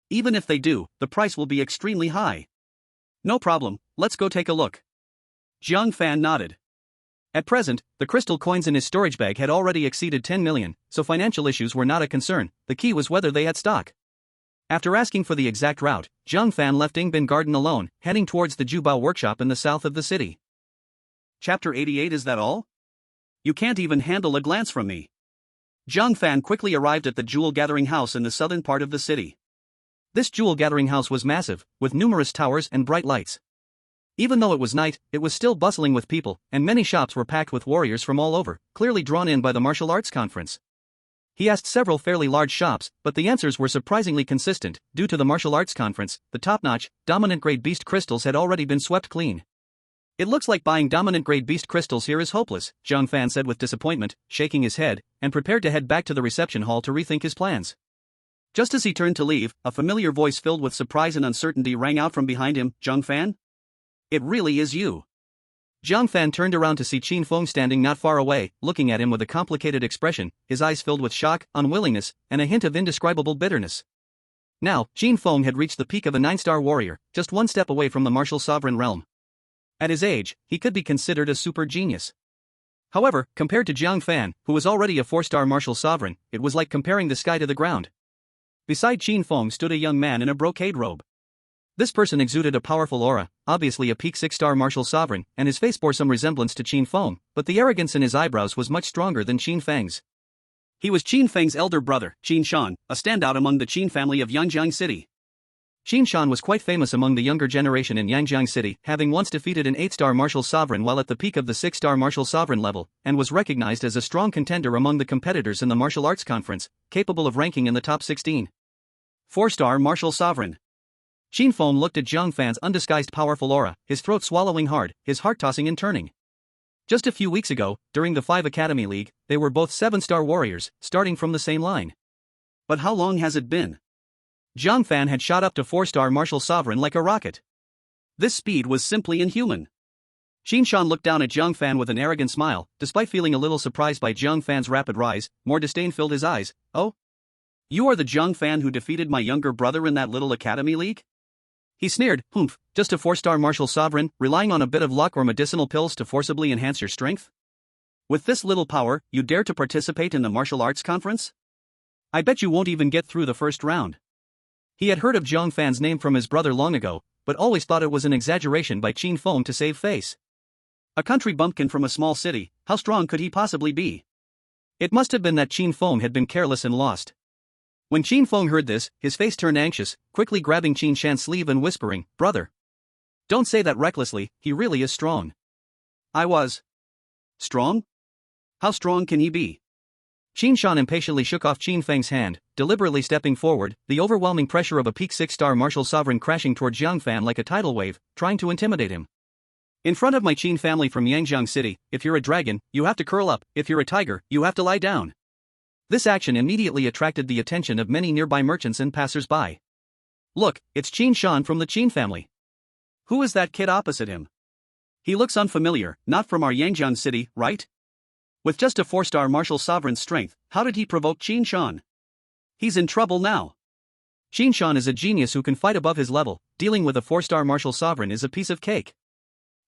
Even if they do, the price will be extremely high. No problem, let's go take a look. Jiang Fan nodded. At present, the crystal coins in his storage bag had already exceeded 10 million, so financial issues were not a concern, the key was whether they had stock. After asking for the exact route, Jiang Fan left Yingbin Garden alone, heading towards the Jubao Workshop in the south of the city. Chapter 88. Is that all? You can't even handle a glance from me. Jiang Fan quickly arrived at the jewel gathering house in the southern part of the city. This jewel gathering house was massive, with numerous towers and bright lights. Even though it was night, it was still bustling with people, and many shops were packed with warriors from all over, clearly drawn in by the martial arts conference. He asked several fairly large shops, but the answers were surprisingly consistent. Due to the martial arts conference, the top-notch, dominant-grade beast crystals had already been swept clean. It looks like buying dominant-grade beast crystals here is hopeless, Jiang Fan said with disappointment, shaking his head, and prepared to head back to the reception hall to rethink his plans. Just as he turned to leave, a familiar voice filled with surprise and uncertainty rang out from behind him. Jiang Fan? It really is you. Jiang Fan turned around to see Qin Feng standing not far away, looking at him with a complicated expression, his eyes filled with shock, unwillingness, and a hint of indescribable bitterness. Now, Qin Feng had reached the peak of a 9-star warrior, just one step away from the martial sovereign realm. At his age, he could be considered a super genius. However, compared to Jiang Fan, who was already a 4-star martial sovereign, it was like comparing the sky to the ground. Beside Qin Feng stood a young man in a brocade robe. This person exuded a powerful aura, obviously a peak 6-star martial sovereign, and his face bore some resemblance to Qin Feng, but the arrogance in his eyebrows was much stronger than Qin Feng's. He was Qin Feng's elder brother, Qin Shan, a standout among the Qin family of Yangjiang City. Qin Shan was quite famous among the younger generation in Yangjiang City, having once defeated an 8-star martial sovereign while at the peak of the 6-star martial sovereign level, and was recognized as a strong contender among the competitors in the martial arts conference, capable of ranking in the top 16. 4-star martial sovereign. Qin Feng looked at Jiang Fan's undisguised powerful aura, his throat swallowing hard, his heart tossing and turning. Just a few weeks ago, during the 5 Academy League, they were both 7-star warriors, starting from the same line. But how long has it been? Jiang Fan had shot up to 4-star martial sovereign like a rocket. This speed was simply inhuman. Qin Shan looked down at Jiang Fan with an arrogant smile, despite feeling a little surprised by Jiang Fan's rapid rise, more disdain filled his eyes. Oh? You are the Jiang Fan who defeated my younger brother in that little Academy League? He sneered, humph, just a 4-star martial sovereign, relying on a bit of luck or medicinal pills to forcibly enhance your strength? With this little power, you dare to participate in the martial arts conference? I bet you won't even get through the first round. He had heard of Jiang Fan's name from his brother long ago, but always thought it was an exaggeration by Qin Feng to save face. A country bumpkin from a small city, how strong could he possibly be? It must have been that Qin Feng had been careless and lost. When Qin Feng heard this, his face turned anxious, quickly grabbing Qin Shan's sleeve and whispering, "Brother, don't say that recklessly, he really is strong." I was strong? How strong can he be? Qin Shan impatiently shook off Qin Feng's hand, deliberately stepping forward, the overwhelming pressure of a peak 6-star martial sovereign crashing toward Jiang Fan like a tidal wave, trying to intimidate him. In front of my Qin family from Yangjiang City, if you're a dragon, you have to curl up, if you're a tiger, you have to lie down. This action immediately attracted the attention of many nearby merchants and passers-by. Look, it's Qin Shan from the Qin family. Who is that kid opposite him? He looks unfamiliar, not from our Yangjiang City, right? With just a 4-star martial sovereign's strength, how did he provoke Jiang Fan? He's in trouble now. Jiang Fan is a genius who can fight above his level. Dealing with a 4-star martial sovereign is a piece of cake.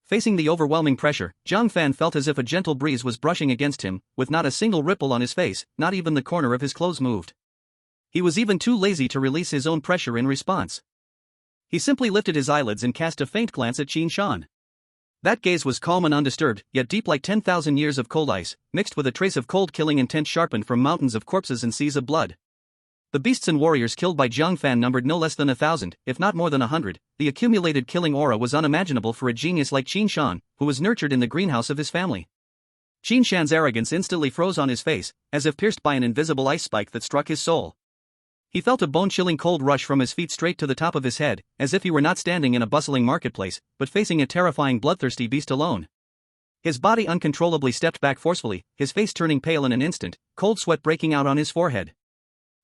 Facing the overwhelming pressure, Jiang Fan felt as if a gentle breeze was brushing against him, with not a single ripple on his face, not even the corner of his clothes moved. He was even too lazy to release his own pressure in response. He simply lifted his eyelids and cast a faint glance at Jiang Fan. That gaze was calm and undisturbed, yet deep like 10,000 years of cold ice, mixed with a trace of cold-killing intent sharpened from mountains of corpses and seas of blood. The beasts and warriors killed by Jiang Fan numbered no less than 1,000, if not more than 100. The accumulated killing aura was unimaginable for a genius like Jiang Fan, who was nurtured in the greenhouse of his family. Jiang Fan's arrogance instantly froze on his face, as if pierced by an invisible ice spike that struck his soul. He felt a bone-chilling cold rush from his feet straight to the top of his head, as if he were not standing in a bustling marketplace, but facing a terrifying bloodthirsty beast alone. His body uncontrollably stepped back forcefully, his face turning pale in an instant, cold sweat breaking out on his forehead.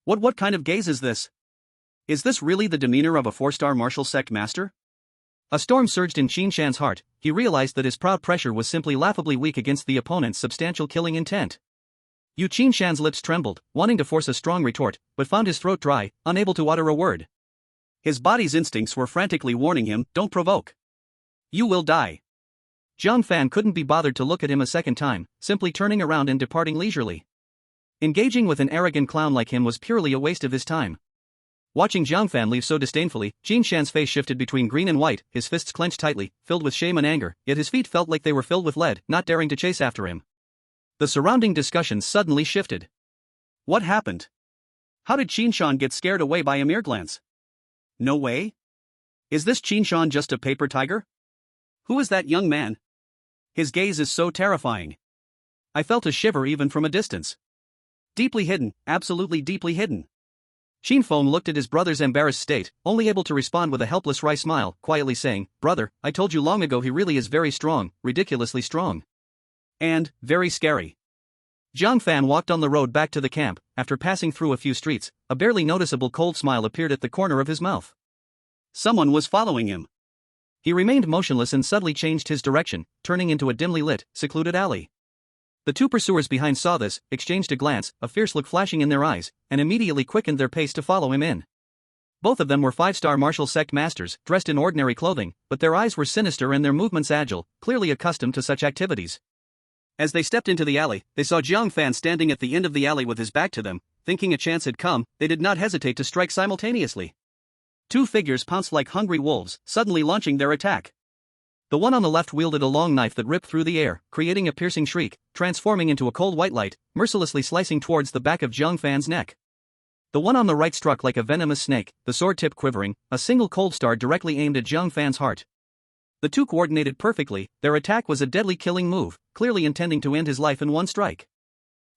What kind of gaze is this? Is this really the demeanor of a 4-star martial sect master? A storm surged in Jiang Fan's heart. He realized that his proud pressure was simply laughably weak against the opponent's substantial killing intent. Jiang Fan's lips trembled, wanting to force a strong retort, but found his throat dry, unable to utter a word. His body's instincts were frantically warning him, "Don't provoke. You will die." Jiang Fan couldn't be bothered to look at him a second time, simply turning around and departing leisurely. Engaging with an arrogant clown like him was purely a waste of his time. Watching Jiang Fan leave so disdainfully, Jiang Fan's face shifted between green and white, his fists clenched tightly, filled with shame and anger, yet his feet felt like they were filled with lead, not daring to chase after him. The surrounding discussion suddenly shifted. What happened? How did Jiang Fan get scared away by a mere glance? No way? Is this Jiang Fan just a paper tiger? Who is that young man? His gaze is so terrifying. I felt a shiver even from a distance. Deeply hidden, absolutely deeply hidden. Jiang Fan looked at his brother's embarrassed state, only able to respond with a helpless wry smile, quietly saying, "Brother, I told you long ago he really is very strong, ridiculously strong. And very scary." Jiang Fan walked on the road back to the camp. After passing through a few streets, a barely noticeable cold smile appeared at the corner of his mouth. Someone was following him. He remained motionless and suddenly changed his direction, turning into a dimly lit, secluded alley. The two pursuers behind saw this, exchanged a glance, a fierce look flashing in their eyes, and immediately quickened their pace to follow him in. Both of them were 5-star martial sect masters, dressed in ordinary clothing, but their eyes were sinister and their movements agile, clearly accustomed to such activities. As they stepped into the alley, they saw Jiang Fan standing at the end of the alley with his back to them. Thinking a chance had come, they did not hesitate to strike simultaneously. Two figures pounced like hungry wolves, suddenly launching their attack. The one on the left wielded a long knife that ripped through the air, creating a piercing shriek, transforming into a cold white light, mercilessly slicing towards the back of Jiang Fan's neck. The one on the right struck like a venomous snake, the sword tip quivering, a single cold star directly aimed at Jiang Fan's heart. The two coordinated perfectly. Their attack was a deadly killing move, clearly intending to end his life in one strike.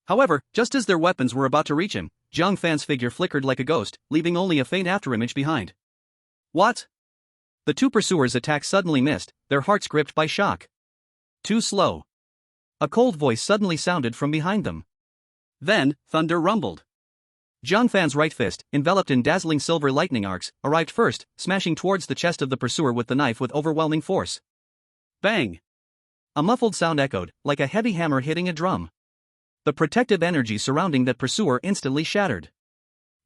However, just as their weapons were about to reach him, Jiang Fan's figure flickered like a ghost, leaving only a faint afterimage behind. What? The two pursuers' attack suddenly missed, their hearts gripped by shock. Too slow. A cold voice suddenly sounded from behind them. Then, thunder rumbled. Jiang Fan's right fist, enveloped in dazzling silver lightning arcs, arrived first, smashing towards the chest of the pursuer with the knife with overwhelming force. Bang! A muffled sound echoed, like a heavy hammer hitting a drum. The protective energy surrounding that pursuer instantly shattered.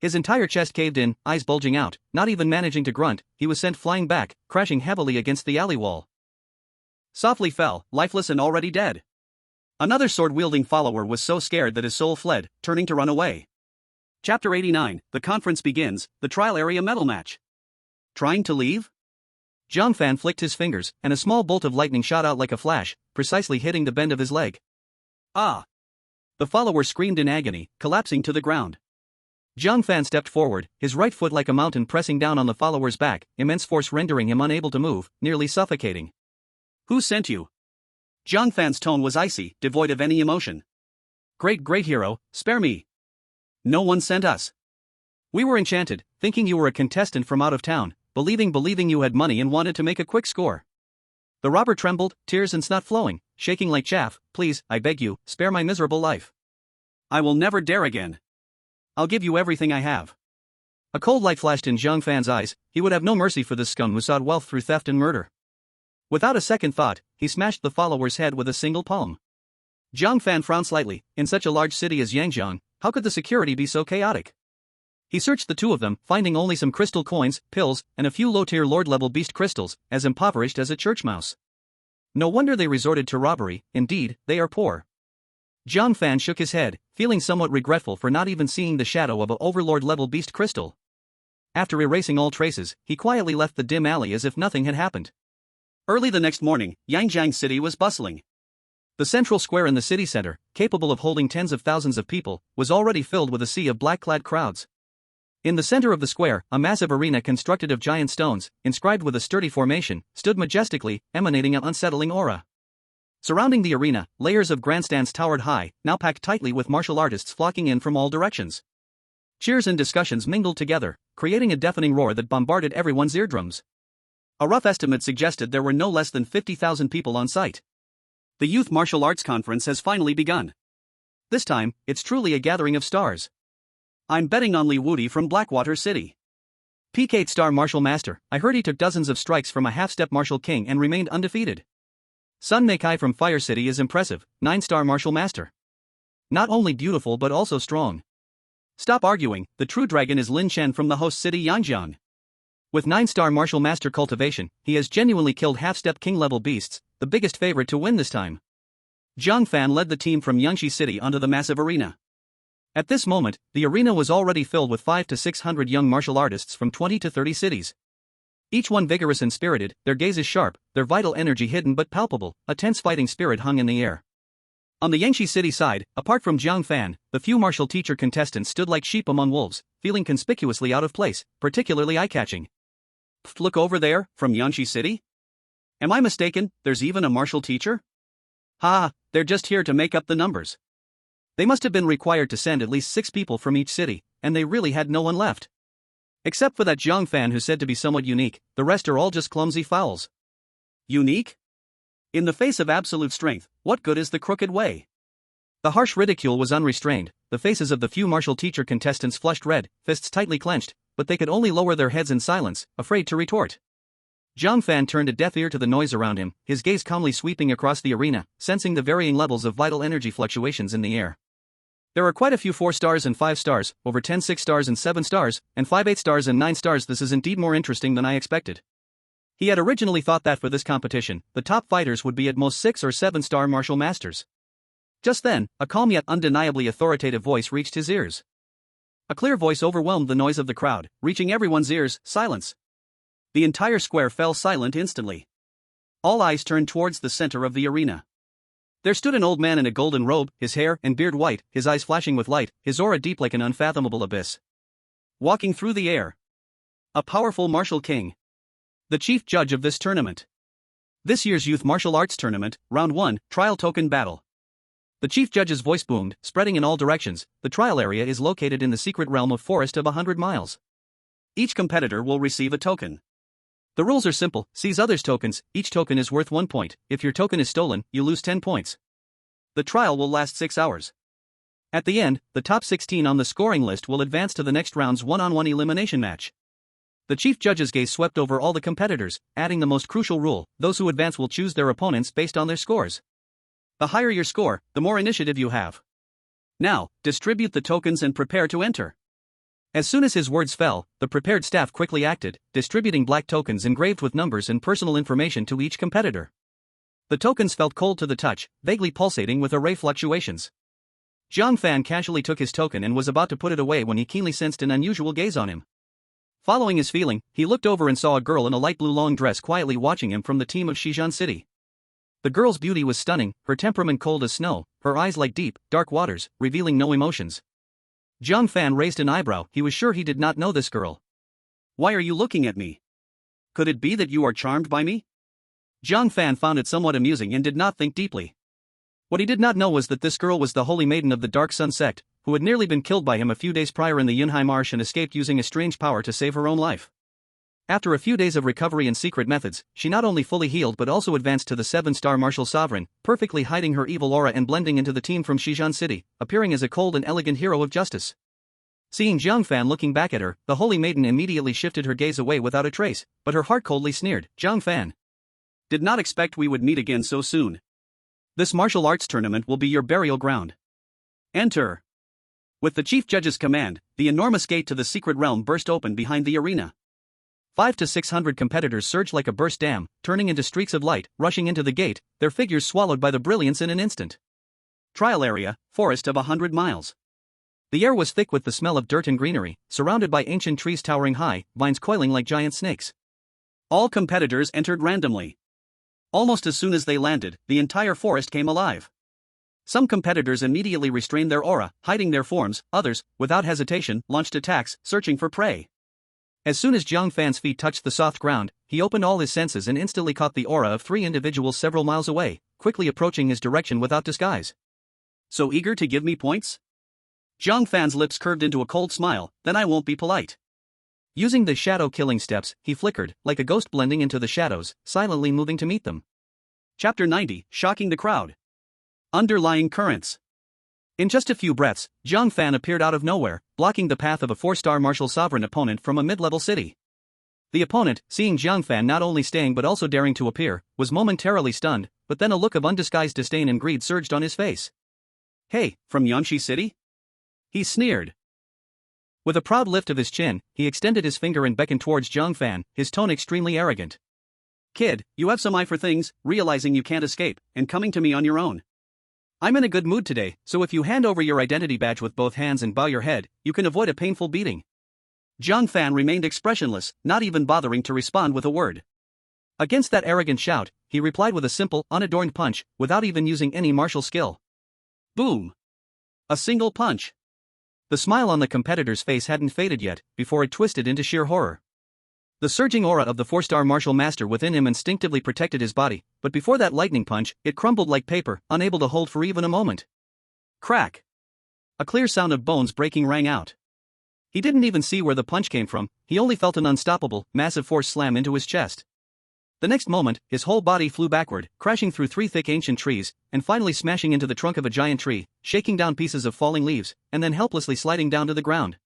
His entire chest caved in, eyes bulging out, not even managing to grunt. He was sent flying back, crashing heavily against the alley wall. Softly fell, lifeless and already dead. Another sword-wielding follower was so scared that his soul fled, turning to run away. Chapter 89, The Conference Begins, The Trial Area Medal Match. Trying to leave? Jiang Fan flicked his fingers, and a small bolt of lightning shot out like a flash, precisely hitting the bend of his leg. Ah! The follower screamed in agony, collapsing to the ground. Jiang Fan stepped forward, his right foot like a mountain pressing down on the follower's back, immense force rendering him unable to move, nearly suffocating. Who sent you? Jiang Fan's tone was icy, devoid of any emotion. Great hero, spare me. No one sent us. We were enchanted, thinking you were a contestant from out of town, believing you had money and wanted to make a quick score. The robber trembled, tears and snot flowing, shaking like chaff. Please, I beg you, spare my miserable life. I will never dare again. I'll give you everything I have. A cold light flashed in Jiang Fan's eyes. He would have no mercy for this scum who sought wealth through theft and murder. Without a second thought, he smashed the follower's head with a single palm. Jiang Fan frowned slightly. In such a large city as Yangjiang, how could the security be so chaotic? He searched the two of them, finding only some crystal coins, pills, and a few low-tier lord-level beast crystals, as impoverished as a church mouse. No wonder they resorted to robbery. Indeed, they are poor. Jiang Fan shook his head, feeling somewhat regretful for not even seeing the shadow of a overlord-level beast crystal. After erasing all traces, he quietly left the dim alley as if nothing had happened. Early the next morning, Yangjiang City was bustling. The central square in the city center, capable of holding tens of thousands of people, was already filled with a sea of black-clad crowds. In the center of the square, a massive arena constructed of giant stones, inscribed with a sturdy formation, stood majestically, emanating an unsettling aura. Surrounding the arena, layers of grandstands towered high, now packed tightly with martial artists flocking in from all directions. Cheers and discussions mingled together, creating a deafening roar that bombarded everyone's eardrums. A rough estimate suggested there were no less than 50,000 people on site. The Youth Martial Arts Conference has finally begun. This time, it's truly a gathering of stars. I'm betting on Li Wudi from Blackwater City. Peak 8-star martial master. I heard he took dozens of strikes from a half-step martial king and remained undefeated. Sun Meikai from Fire City is impressive, 9-star martial master. Not only beautiful but also strong. Stop arguing, the true dragon is Lin Chen from the host city Yangjiang. With 9-star martial master cultivation, he has genuinely killed half-step king-level beasts, the biggest favorite to win this time. Jiang Fan led the team from Yangshi City onto the massive arena. At this moment, the arena was already filled with 500 to 600 young martial artists from 20 to 30 cities. Each one vigorous and spirited, their gazes sharp, their vital energy hidden but palpable, a tense fighting spirit hung in the air. On the Yangshi City side, apart from Jiang Fan, the few martial teacher contestants stood like sheep among wolves, feeling conspicuously out of place, particularly eye-catching. Look over there, from Yangshi City? Am I mistaken, there's even a martial teacher? Ha, they're just here to make up the numbers. They must have been required to send at least 6 people from each city, and they really had no one left. Except for that Jiang Fan who's said to be somewhat unique, the rest are all just clumsy fowls. Unique? In the face of absolute strength, what good is the crooked way? The harsh ridicule was unrestrained, the faces of the few martial teacher contestants flushed red, fists tightly clenched, but they could only lower their heads in silence, afraid to retort. Jiang Fan turned a deaf ear to the noise around him, his gaze calmly sweeping across the arena, sensing the varying levels of vital energy fluctuations in the air. There are quite a few 4 stars and 5 stars, over 10 6 stars and 7 stars, and 5 8 stars and 9 stars. This is indeed more interesting than I expected. He had originally thought that for this competition, the top fighters would be at most 6 or 7 star martial masters. Just then, a calm yet undeniably authoritative voice reached his ears. A clear voice overwhelmed the noise of the crowd, reaching everyone's ears. Silence. The entire square fell silent instantly. All eyes turned towards the center of the arena. There stood an old man in a golden robe, his hair and beard white, his eyes flashing with light, his aura deep like an unfathomable abyss. Walking through the air. A powerful martial king. The chief judge of this tournament. This year's Youth Martial Arts Tournament, Round 1, Trial Token Battle. The chief judge's voice boomed, spreading in all directions. The trial area is located in the secret realm of Forest of 100 Miles. Each competitor will receive a token. The rules are simple: seize others' tokens, each token is worth 1 point, if your token is stolen, you lose 10 points. The trial will last 6 hours. At the end, the top 16 on the scoring list will advance to the next round's one-on-one elimination match. The chief judge's gaze swept over all the competitors, adding the most crucial rule: those who advance will choose their opponents based on their scores. The higher your score, the more initiative you have. Now, distribute the tokens and prepare to enter. As soon as his words fell, the prepared staff quickly acted, distributing black tokens engraved with numbers and personal information to each competitor. The tokens felt cold to the touch, vaguely pulsating with array fluctuations. Jiang Fan casually took his token and was about to put it away when he keenly sensed an unusual gaze on him. Following his feeling, he looked over and saw a girl in a light blue long dress quietly watching him from the team of Shizhan City. The girl's beauty was stunning, her temperament cold as snow, her eyes like deep, dark waters, revealing no emotions. Jiang Fan raised an eyebrow. He was sure he did not know this girl. Why are you looking at me? Could it be that you are charmed by me? Jiang Fan found it somewhat amusing and did not think deeply. What he did not know was that this girl was the holy maiden of the Dark Sun sect, who had nearly been killed by him a few days prior in the Yunhai Marsh and escaped using a strange power to save her own life. After a few days of recovery and secret methods, she not only fully healed but also advanced to the 7-star martial sovereign, perfectly hiding her evil aura and blending into the team from Shizhan City, appearing as a cold and elegant hero of justice. Seeing Jiang Fan looking back at her, the holy maiden immediately shifted her gaze away without a trace, but her heart coldly sneered. Jiang Fan. Did not expect we would meet again so soon. This martial arts tournament will be your burial ground. Enter. With the chief judge's command, the enormous gate to the secret realm burst open behind the arena. 500 to 600 competitors surged like a burst dam, turning into streaks of light, rushing into the gate, their figures swallowed by the brilliance in an instant. Trial area, forest of 100 miles. The air was thick with the smell of dirt and greenery, surrounded by ancient trees towering high, vines coiling like giant snakes. All competitors entered randomly. Almost as soon as they landed, the entire forest came alive. Some competitors immediately restrained their aura, hiding their forms, others, without hesitation, launched attacks, searching for prey. As soon as Jiang Fan's feet touched the soft ground, he opened all his senses and instantly caught the aura of 3 individuals several miles away, quickly approaching his direction without disguise. So eager to give me points? Jiang Fan's lips curved into a cold smile, then I won't be polite. Using the shadow-killing steps, he flickered, like a ghost blending into the shadows, silently moving to meet them. Chapter 90, Shocking the Crowd. Underlying Currents. In just a few breaths, Jiang Fan appeared out of nowhere, blocking the path of a 4-star martial sovereign opponent from a mid-level city. The opponent, seeing Jiang Fan not only staying but also daring to appear, was momentarily stunned, but then a look of undisguised disdain and greed surged on his face. Hey, from Yanxi City? He sneered. With a proud lift of his chin, he extended his finger and beckoned towards Jiang Fan, his tone extremely arrogant. Kid, you have some eye for things, realizing you can't escape, and coming to me on your own. I'm in a good mood today, so if you hand over your identity badge with both hands and bow your head, you can avoid a painful beating. Jiang Fan remained expressionless, not even bothering to respond with a word. Against that arrogant shout, he replied with a simple, unadorned punch, without even using any martial skill. Boom! A single punch. The smile on the competitor's face hadn't faded yet, before it twisted into sheer horror. The surging aura of the 4-star martial master within him instinctively protected his body, but before that lightning punch, it crumbled like paper, unable to hold for even a moment. Crack! A clear sound of bones breaking rang out. He didn't even see where the punch came from, he only felt an unstoppable, massive force slam into his chest. The next moment, his whole body flew backward, crashing through 3 thick ancient trees, and finally smashing into the trunk of a giant tree, shaking down pieces of falling leaves, and then helplessly sliding down to the ground.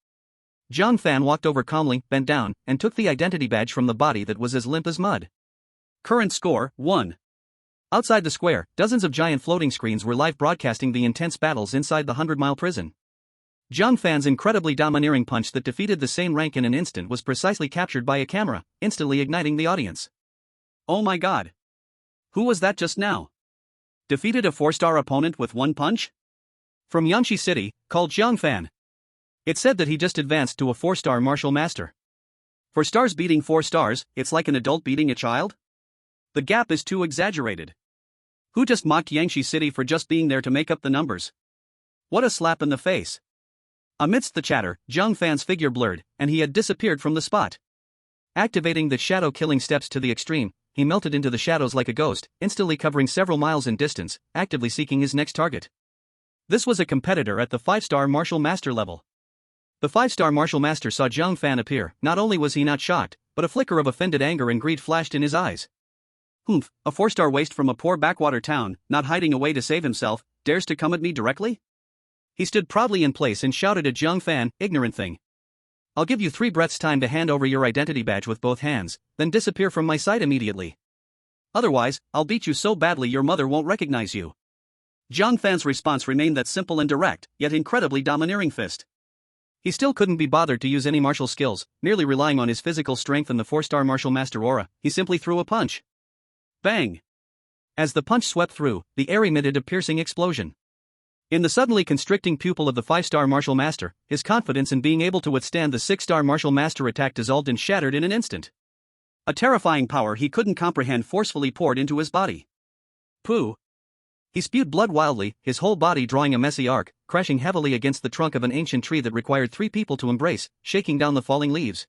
Jiang Fan walked over calmly, bent down, and took the identity badge from the body that was as limp as mud. Current score, 1. Outside the square, dozens of giant floating screens were live broadcasting the intense battles inside the 100-mile prison. Jiang Fan's incredibly domineering punch that defeated the same rank in an instant was precisely captured by a camera, instantly igniting the audience. Oh my god. Who was that just now? Defeated a 4-star opponent with one punch? From Yanxi City, called Jiang Fan. It said that he just advanced to a 4-star martial master. 4 stars beating 4 stars, it's like an adult beating a child? The gap is too exaggerated. Who just mocked Yanxi City for just being there to make up the numbers? What a slap in the face. Amidst the chatter, Jiang Fan's figure blurred, and he had disappeared from the spot. Activating the shadow-killing steps to the extreme, he melted into the shadows like a ghost, instantly covering several miles in distance, actively seeking his next target. This was a competitor at the 5-star martial master level. The 5-star martial master saw Jiang Fan appear. Not only was he not shocked, but a flicker of offended anger and greed flashed in his eyes. Humph, a 4-star waste from a poor backwater town, not hiding a way to save himself, dares to come at me directly? He stood proudly in place and shouted at Jiang Fan, ignorant thing. I'll give you 3 breaths time to hand over your identity badge with both hands, then disappear from my sight immediately. Otherwise, I'll beat you so badly your mother won't recognize you. Jiang Fan's response remained that simple and direct, yet incredibly domineering fist. He still couldn't be bothered to use any martial skills, merely relying on his physical strength and the 4-star martial master aura. He simply threw a punch. Bang! As the punch swept through, the air emitted a piercing explosion. In the suddenly constricting pupil of the 5-star martial master, his confidence in being able to withstand the 6-star martial master attack dissolved and shattered in an instant. A terrifying power he couldn't comprehend forcefully poured into his body. Pooh! He spewed blood wildly, his whole body drawing a messy arc, crashing heavily against the trunk of an ancient tree that required 3 people to embrace, shaking down the falling leaves.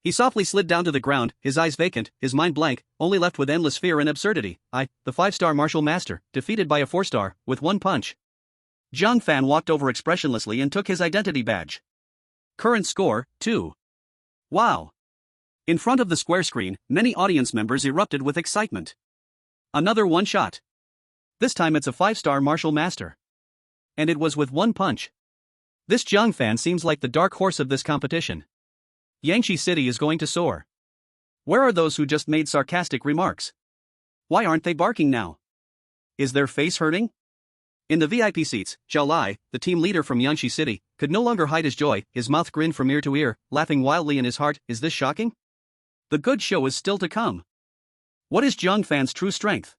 He softly slid down to the ground, his eyes vacant, his mind blank, only left with endless fear and absurdity. The 5-star martial master, defeated by a 4-star, with one punch. Jiang Fan walked over expressionlessly and took his identity badge. Current score, 2. Wow! In front of the square screen, many audience members erupted with excitement. Another one shot. This time it's a 5-star martial master. And it was with one punch. This Jiang Fan seems like the dark horse of this competition. Yanxi City is going to soar. Where are those who just made sarcastic remarks? Why aren't they barking now? Is their face hurting? In the VIP seats, Zhao Lai, the team leader from Yangshi City, could no longer hide his joy, his mouth grinned from ear to ear, laughing wildly in his heart. Is this shocking? The good show is still to come. What is Jiang Fan's true strength?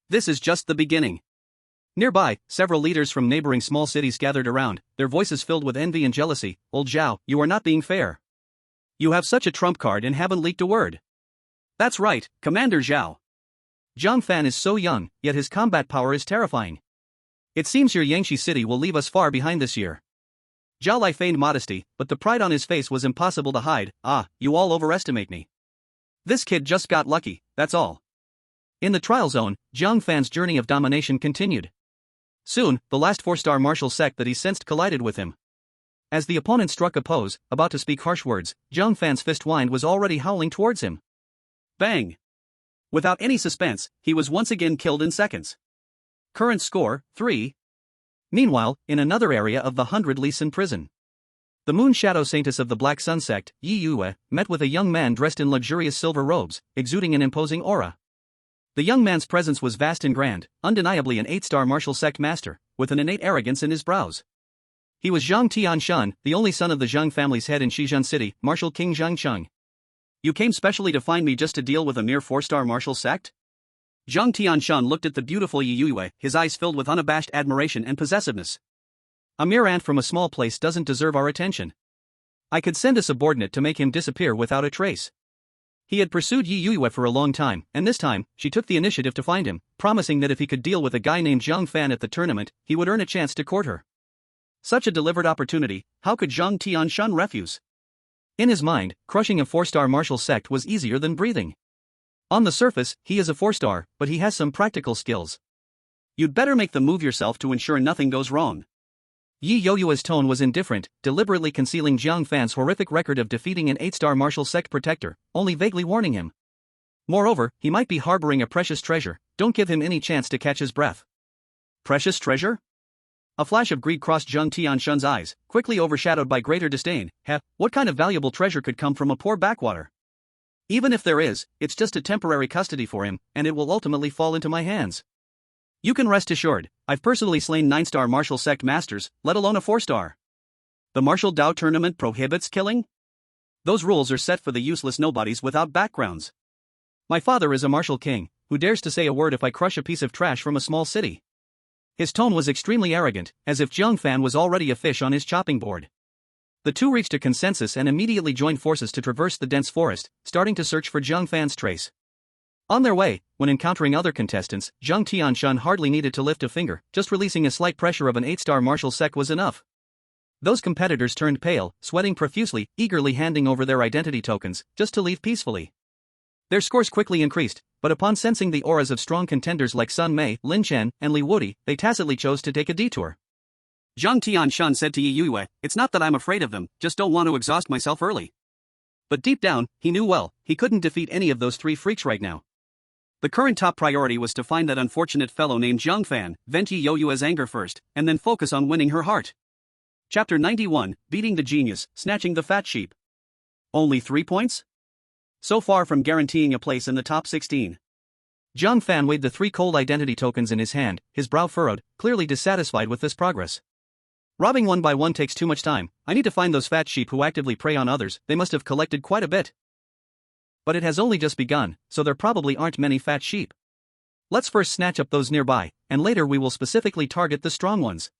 This is just the beginning. Nearby, several leaders from neighboring small cities gathered around, their voices filled with envy and jealousy. Old Zhao, you are not being fair. You have such a trump card and haven't leaked a word. That's right, Commander Zhao. Jiang Fan is so young, yet his combat power is terrifying. It seems your Yangshi City will leave us far behind this year. Zhao Lai feigned modesty, but the pride on his face was impossible to hide. Ah, you all overestimate me. This kid just got lucky, that's all. In the trial zone, Jiang Fan's journey of domination continued. Soon, the last 4-star martial sect that he sensed collided with him. As the opponent struck a pose, about to speak harsh words, Jiang Fan's fist wind was already howling towards him. Bang! Without any suspense, he was once again killed in seconds. Current score, 3. Meanwhile, in another area of the 100 Lee-Sin prison, the Moon Shadow Saintess of the Black Sun sect, Yi Yue, met with a young man dressed in luxurious silver robes, exuding an imposing aura. The young man's presence was vast and grand, undeniably an 8-star martial sect master, with an innate arrogance in his brows. He was Zhang Tianshan, the only son of the Zhang family's head in Shizhen City, Martial King Zhang Cheng. You came specially to find me just to deal with a mere 4-star martial sect? Zhang Tianshan looked at the beautiful Yi Yue, his eyes filled with unabashed admiration and possessiveness. A mere ant from a small place doesn't deserve our attention. I could send a subordinate to make him disappear without a trace. He had pursued Yi Yue for a long time, and this time, she took the initiative to find him, promising that if he could deal with a guy named Jiang Fan at the tournament, he would earn a chance to court her. Such a delivered opportunity, how could Zhang Tianshan refuse? In his mind, crushing a 4-star martial sect was easier than breathing. On the surface, he is a 4-star, but he has some practical skills. You'd better make the move yourself to ensure nothing goes wrong. Yi Yue's tone was indifferent, deliberately concealing Jiang Fan's horrific record of defeating an 8-star martial sect protector, only vaguely warning him. Moreover, he might be harboring a precious treasure, don't give him any chance to catch his breath. Precious treasure? A flash of greed crossed Zhang Tianshan's eyes, quickly overshadowed by greater disdain. What kind of valuable treasure could come from a poor backwater? Even if there is, it's just a temporary custody for him, and it will ultimately fall into my hands. You can rest assured, I've personally slain 9-star martial sect masters, let alone a 4-star. The martial Dao tournament prohibits killing? Those rules are set for the useless nobodies without backgrounds. My father is a martial king, who dares to say a word if I crush a piece of trash from a small city. His tone was extremely arrogant, as if Jiang Fan was already a fish on his chopping board. The two reached a consensus and immediately joined forces to traverse the dense forest, starting to search for Jiang Fan's trace. On their way, when encountering other contestants, Zhang Tianshan hardly needed to lift a finger, just releasing a slight pressure of an 8-star martial sect was enough. Those competitors turned pale, sweating profusely, eagerly handing over their identity tokens, just to leave peacefully. Their scores quickly increased, but upon sensing the auras of strong contenders like Sun Mei, Lin Chen, and Li Wudi, they tacitly chose to take a detour. Zhang Tianshan said to Yi Yue, it's not that I'm afraid of them, just don't want to exhaust myself early. But deep down, he knew well, he couldn't defeat any of those 3 freaks right now. The current top priority was to find that unfortunate fellow named Jiang Fan, vent Yi Yue's anger first, and then focus on winning her heart. Chapter 91, Beating the Genius, Snatching the Fat Sheep. Only 3 points? So far from guaranteeing a place in the top 16. Jiang Fan weighed the 3 cold identity tokens in his hand, his brow furrowed, clearly dissatisfied with this progress. Robbing one by one takes too much time. I need to find those fat sheep who actively prey on others, they must have collected quite a bit. But it has only just begun, so there probably aren't many fat sheep. Let's first snatch up those nearby, and later we will specifically target the strong ones.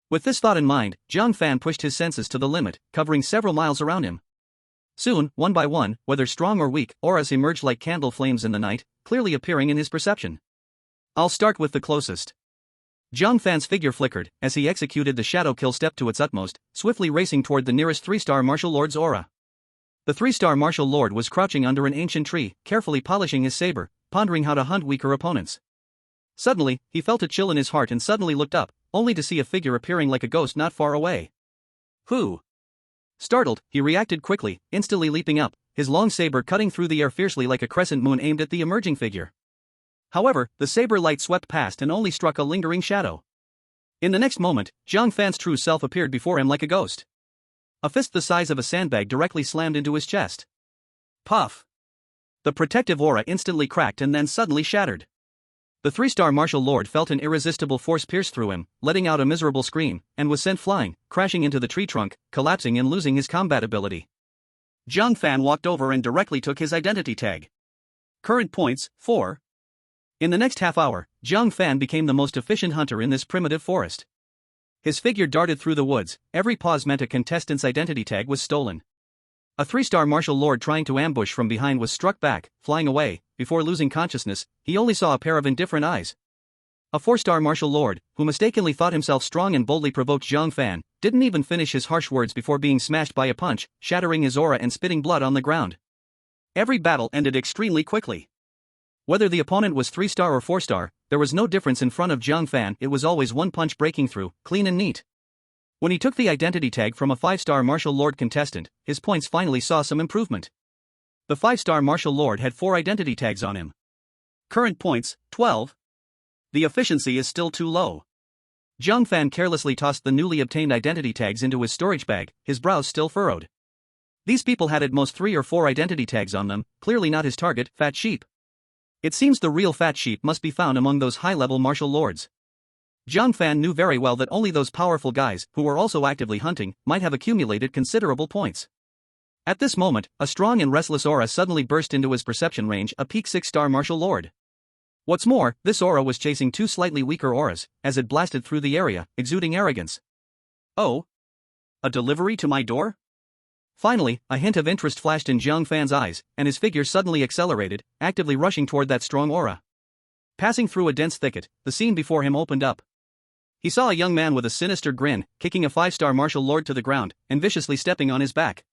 With this thought in mind, Jiang Fan pushed his senses to the limit, covering several miles around him. Soon, one by one, whether strong or weak, auras emerged like candle flames in the night, clearly appearing in his perception. I'll start with the closest. Jiang Fan's figure flickered, as he executed the shadow kill step to its utmost, swiftly racing toward the nearest 3-star martial lord's aura. The 3-star martial lord was crouching under an ancient tree, carefully polishing his saber, pondering how to hunt weaker opponents. Suddenly, he felt a chill in his heart and suddenly looked up, only to see a figure appearing like a ghost not far away. Who? Startled, he reacted quickly, instantly leaping up, his long saber cutting through the air fiercely like a crescent moon aimed at the emerging figure. However, the saber light swept past and only struck a lingering shadow. In the next moment, Jiang Fan's true self appeared before him like a ghost. A fist the size of a sandbag directly slammed into his chest. Puff! The protective aura instantly cracked and then suddenly shattered. The 3-star martial lord felt an irresistible force pierce through him, letting out a miserable scream, and was sent flying, crashing into the tree trunk, collapsing and losing his combat ability. Jiang Fan walked over and directly took his identity tag. Current points, 4. In the next half hour, Jiang Fan became the most efficient hunter in this primitive forest. His figure darted through the woods, every pause meant a contestant's identity tag was stolen. A 3-star martial lord trying to ambush from behind was struck back, flying away. Before losing consciousness, he only saw a pair of indifferent eyes. A 4-star martial lord, who mistakenly thought himself strong and boldly provoked Jiang Fan, didn't even finish his harsh words before being smashed by a punch, shattering his aura and spitting blood on the ground. Every battle ended extremely quickly. Whether the opponent was 3-star or 4-star, there was no difference in front of Jiang Fan. It was always one punch breaking through, clean and neat. When he took the identity tag from a 5-star martial lord contestant, his points finally saw some improvement. The 5-star martial lord had 4 identity tags on him. Current points, 12. The efficiency is still too low. Jiang Fan carelessly tossed the newly obtained identity tags into his storage bag, his brows still furrowed. These people had at most 3 or 4 identity tags on them, clearly not his target, fat sheep. It seems the real fat sheep must be found among those high-level martial lords. Jiang Fan knew very well that only those powerful guys, who were also actively hunting, might have accumulated considerable points. At this moment, a strong and restless aura suddenly burst into his perception range, a peak 6-star martial lord. What's more, this aura was chasing 2 slightly weaker auras, as it blasted through the area, exuding arrogance. Oh? A delivery to my door? Finally, a hint of interest flashed in Jiang Fan's eyes, and his figure suddenly accelerated, actively rushing toward that strong aura. Passing through a dense thicket, the scene before him opened up. He saw a young man with a sinister grin, kicking a 5-star martial lord to the ground, and viciously stepping on his back.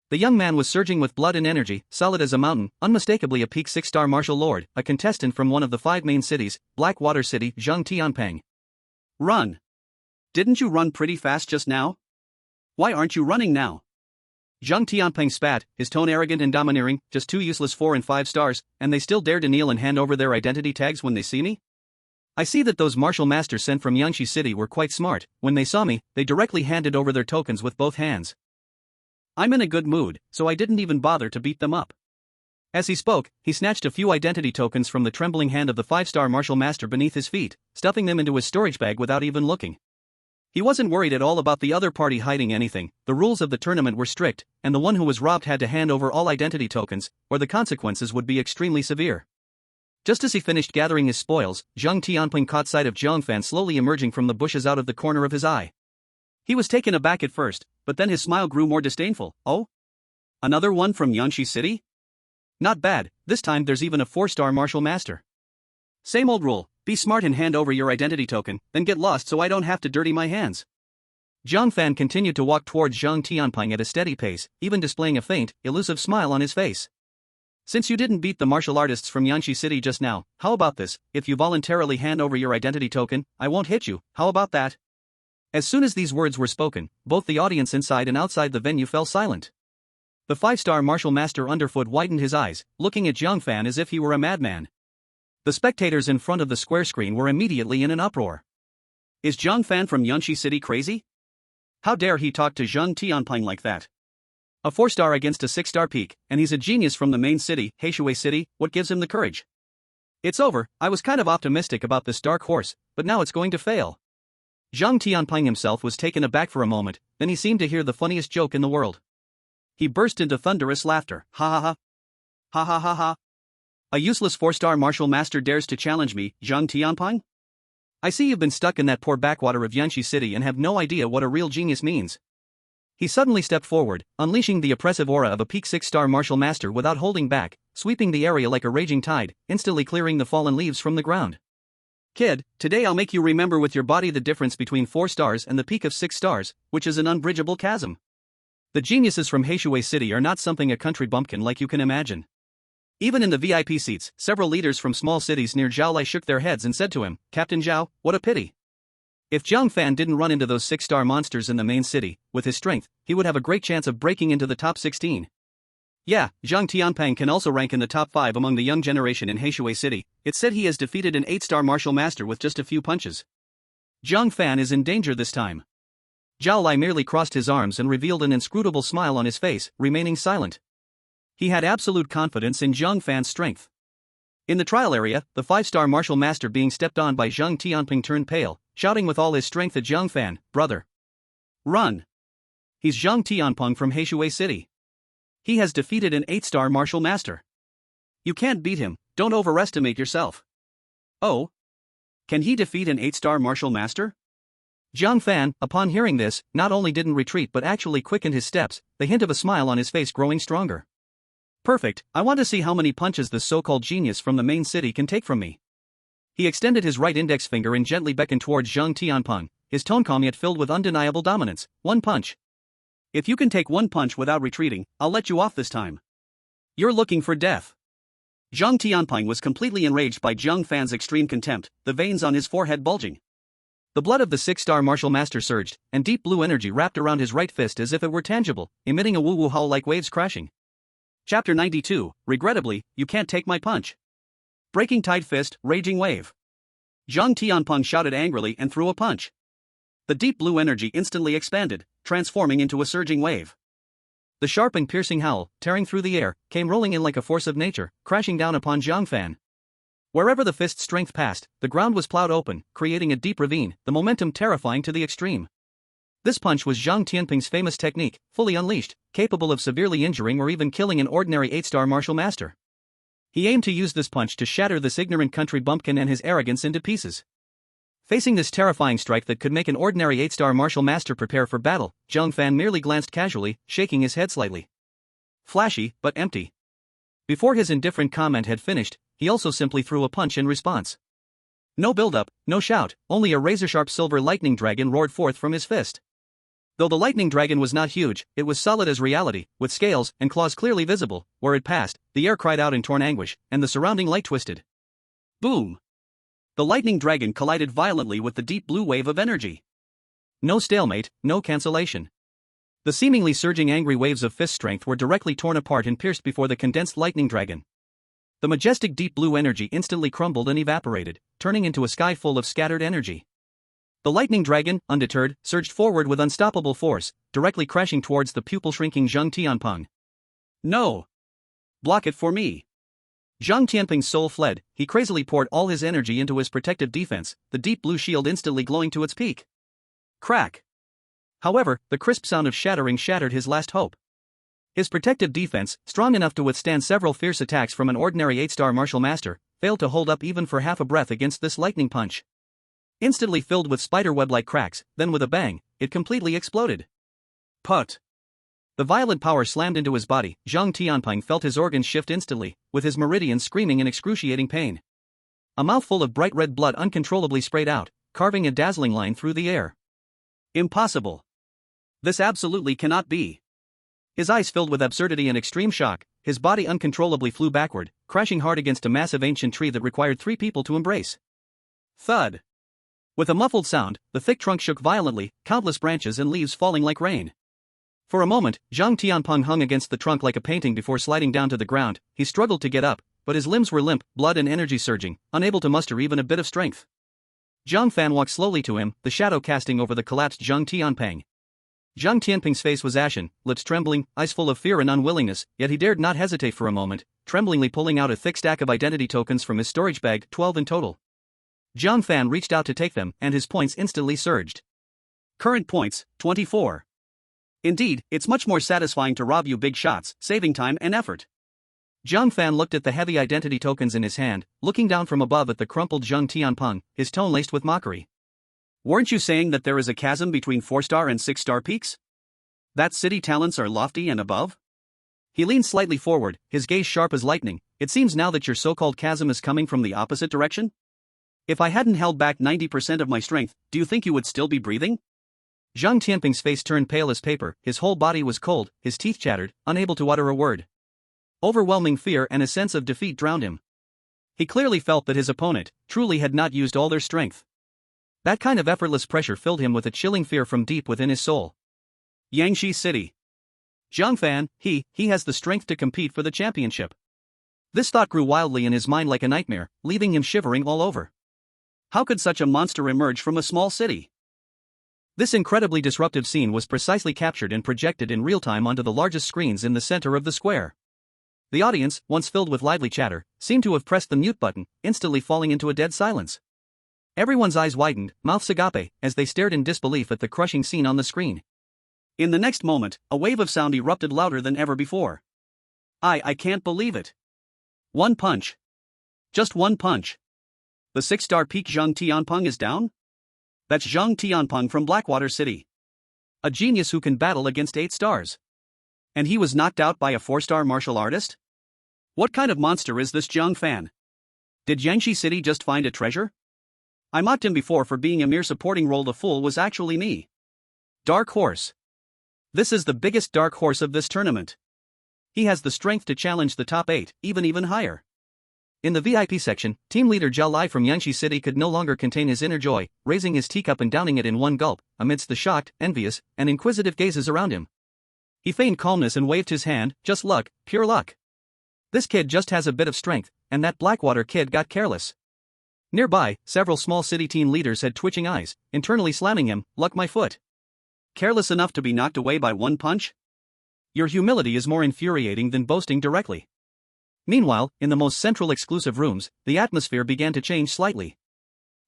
The young man was surging with blood and energy, solid as a mountain, unmistakably a peak 6-star martial lord, a contestant from one of the 5 main cities, Blackwater City, Zhangtianpeng. Run! Didn't you run pretty fast just now? Why aren't you running now? Zhangtianpeng spat, his tone arrogant and domineering. Just 2 useless 4 and 5 stars, and they still dare to kneel and hand over their identity tags when they see me? I see that those martial masters sent from Yangshi City were quite smart. When they saw me, they directly handed over their tokens with both hands. I'm in a good mood, so I didn't even bother to beat them up. As he spoke, he snatched a few identity tokens from the trembling hand of the 5-star martial master beneath his feet, stuffing them into his storage bag without even looking. He wasn't worried at all about the other party hiding anything. The rules of the tournament were strict, and the one who was robbed had to hand over all identity tokens, or the consequences would be extremely severe. Just as he finished gathering his spoils, Zhang Tianping caught sight of Jiang Fan slowly emerging from the bushes out of the corner of his eye. He was taken aback at first, but then his smile grew more disdainful. Oh? Another one from Yangshi City? Not bad, this time there's even a 4-star martial master. Same old rule, be smart and hand over your identity token, then get lost so I don't have to dirty my hands. Jiang Fan continued to walk towards Zhang Tianping at a steady pace, even displaying a faint, elusive smile on his face. Since you didn't beat the martial artists from Yangshi City just now, how about this? If you voluntarily hand over your identity token, I won't hit you, how about that? As soon as these words were spoken, both the audience inside and outside the venue fell silent. The 5-star martial master underfoot widened his eyes, looking at Jiang Fan as if he were a madman. The spectators in front of the square screen were immediately in an uproar. Is Jiang Fan from Yangshi City crazy? How dare he talk to Zhang Tianping like that? A 4-star against a 6-star peak, and he's a genius from the main city, Heishui City. What gives him the courage? It's over. I was kind of optimistic about this dark horse, but now it's going to fail. Zhang Tianping himself was taken aback for a moment, then he seemed to hear the funniest joke in the world. He burst into thunderous laughter. Ha ha ha. Ha ha ha ha. A useless 4-star martial master dares to challenge me, Zhang Tianping? I see you've been stuck in that poor backwater of Yangshi City and have no idea what a real genius means. He suddenly stepped forward, unleashing the oppressive aura of a peak 6-star martial master without holding back, sweeping the area like a raging tide, instantly clearing the fallen leaves from the ground. Kid, today I'll make you remember with your body the difference between 4 stars and the peak of 6 stars, which is an unbridgeable chasm. The geniuses from Heishui City are not something a country bumpkin like you can imagine. Even in the VIP seats, several leaders from small cities near Zhaolai shook their heads and said to him, Captain Zhao, what a pity. If Jiang Fan didn't run into those 6-star monsters in the main city, with his strength, he would have a great chance of breaking into the top 16. Yeah, Zhang Tianping can also rank in the top 5 among the young generation in Heishui City. It's said he has defeated an 8-star martial master with just a few punches. Jiang Fan is in danger this time. Zhao Lai merely crossed his arms and revealed an inscrutable smile on his face, remaining silent. He had absolute confidence in Jiang Fan's strength. In the trial area, the 5-star martial master being stepped on by Zhang Tianping turned pale, shouting with all his strength at Jiang Fan, "Brother! Run! He's Zhang Tianping from Heishui City. He has defeated an 8-star martial master. You can't beat him, don't overestimate yourself." "Oh? Can he defeat an 8-star martial master?" Jiang Fan, upon hearing this, not only didn't retreat but actually quickened his steps, the hint of a smile on his face growing stronger. "Perfect, I want to see how many punches this so-called genius from the main city can take from me." He extended his right index finger and gently beckoned towards Zhang Tianping, his tone calm yet filled with undeniable dominance. "One punch. If you can take one punch without retreating, I'll let you off this time. You're looking for death." Zhang Tianping was completely enraged by Jiang Fan's extreme contempt, the veins on his forehead bulging. The blood of the 6-star martial master surged, and deep blue energy wrapped around his right fist as if it were tangible, emitting a woo-woo howl like waves crashing. Chapter 92, Regrettably, You Can't Take My Punch. Breaking Tide Fist, Raging Wave. Zhang Tianping shouted angrily and threw a punch. The deep blue energy instantly expanded, transforming into a surging wave. The sharp and piercing howl, tearing through the air, came rolling in like a force of nature, crashing down upon Jiang Fan. Wherever the fist's strength passed, the ground was plowed open, creating a deep ravine, the momentum terrifying to the extreme. This punch was Zhang Tianping's famous technique, fully unleashed, capable of severely injuring or even killing an ordinary 8-star martial master. He aimed to use this punch to shatter this ignorant country bumpkin and his arrogance into pieces. Facing this terrifying strike that could make an ordinary 8-star martial master prepare for battle, Jiang Fan merely glanced casually, shaking his head slightly. Flashy, but empty. Before his indifferent comment had finished, he also simply threw a punch in response. No build-up, no shout, only a razor-sharp silver lightning dragon roared forth from his fist. Though the lightning dragon was not huge, it was solid as reality, with scales and claws clearly visible. Where it passed, the air cried out in torn anguish, and the surrounding light twisted. Boom! The lightning dragon collided violently with the deep blue wave of energy. No stalemate, no cancellation. The seemingly surging angry waves of fist strength were directly torn apart and pierced before the condensed lightning dragon. The majestic deep blue energy instantly crumbled and evaporated, turning into a sky full of scattered energy. The lightning dragon, undeterred, surged forward with unstoppable force, directly crashing towards the pupil-shrinking Zhang Tianping. "No! Block it for me!" Zhang Tianping's soul fled. He crazily poured all his energy into his protective defense, the deep blue shield instantly glowing to its peak. Crack! However, the crisp sound of shattering shattered his last hope. His protective defense, strong enough to withstand several fierce attacks from an ordinary 8-star martial master, failed to hold up even for half a breath against this lightning punch. Instantly filled with spiderweb-like cracks, then with a bang, it completely exploded. Put! The violent power slammed into his body. Zhang Tianping felt his organs shift instantly, with his meridians screaming in excruciating pain. A mouthful of bright red blood uncontrollably sprayed out, carving a dazzling line through the air. Impossible! This absolutely cannot be! His eyes filled with absurdity and extreme shock, his body uncontrollably flew backward, crashing hard against a massive ancient tree that required 3 people to embrace. Thud! With a muffled sound, the thick trunk shook violently, countless branches and leaves falling like rain. For a moment, Zhang Tianping hung against the trunk like a painting before sliding down to the ground. He struggled to get up, but his limbs were limp, blood and energy surging, unable to muster even a bit of strength. Jiang Fan walked slowly to him, the shadow casting over the collapsed Zhang Tianping. Zhang Tianping's face was ashen, lips trembling, eyes full of fear and unwillingness, yet he dared not hesitate for a moment, tremblingly pulling out a thick stack of identity tokens from his storage bag, 12 in total. Jiang Fan reached out to take them, and his points instantly surged. Current points, 24. Indeed, it's much more satisfying to rob you big shots, saving time and effort. Jiang Fan looked at the heavy identity tokens in his hand, looking down from above at the crumpled Zhang Tianping, his tone laced with mockery. Weren't you saying that there is a chasm between 4-star and 6-star peaks? That city talents are lofty and above? He leaned slightly forward, his gaze sharp as lightning. It seems now that your so-called chasm is coming from the opposite direction? If I hadn't held back 90% of my strength, do you think you would still be breathing? Zhang Tianping's face turned pale as paper, his whole body was cold, his teeth chattered, unable to utter a word. Overwhelming fear and a sense of defeat drowned him. He clearly felt that his opponent truly had not used all their strength. That kind of effortless pressure filled him with a chilling fear from deep within his soul. Yangshi City. Jiang Fan, he has the strength to compete for the championship. This thought grew wildly in his mind like a nightmare, leaving him shivering all over. How could such a monster emerge from a small city? This incredibly disruptive scene was precisely captured and projected in real time onto the largest screens in the center of the square. The audience, once filled with lively chatter, seemed to have pressed the mute button, instantly falling into a dead silence. Everyone's eyes widened, mouths agape, as they stared in disbelief at the crushing scene on the screen. In the next moment, a wave of sound erupted louder than ever before. I can't believe it. One punch. Just one punch. The 6-star peak Zhang Tianpeng is down? That's Zhang Tianpeng from Blackwater City. A genius who can battle against 8 stars. And he was knocked out by a 4-star martial artist? What kind of monster is this Jiang Fan? Did Yangshi City just find a treasure? I mocked him before for being a mere supporting role. The fool was actually me. Dark Horse. This is the biggest dark horse of this tournament. He has the strength to challenge the top 8, even higher. In the VIP section, team leader Zhao Lai from Yangshi City could no longer contain his inner joy, raising his teacup and downing it in one gulp, amidst the shocked, envious, and inquisitive gazes around him. He feigned calmness and waved his hand. Just luck, pure luck. This kid just has a bit of strength, and that Blackwater kid got careless. Nearby, several small city team leaders had twitching eyes, internally slamming him. Luck my foot. Careless enough to be knocked away by one punch? Your humility is more infuriating than boasting directly. Meanwhile, in the most central exclusive rooms, the atmosphere began to change slightly.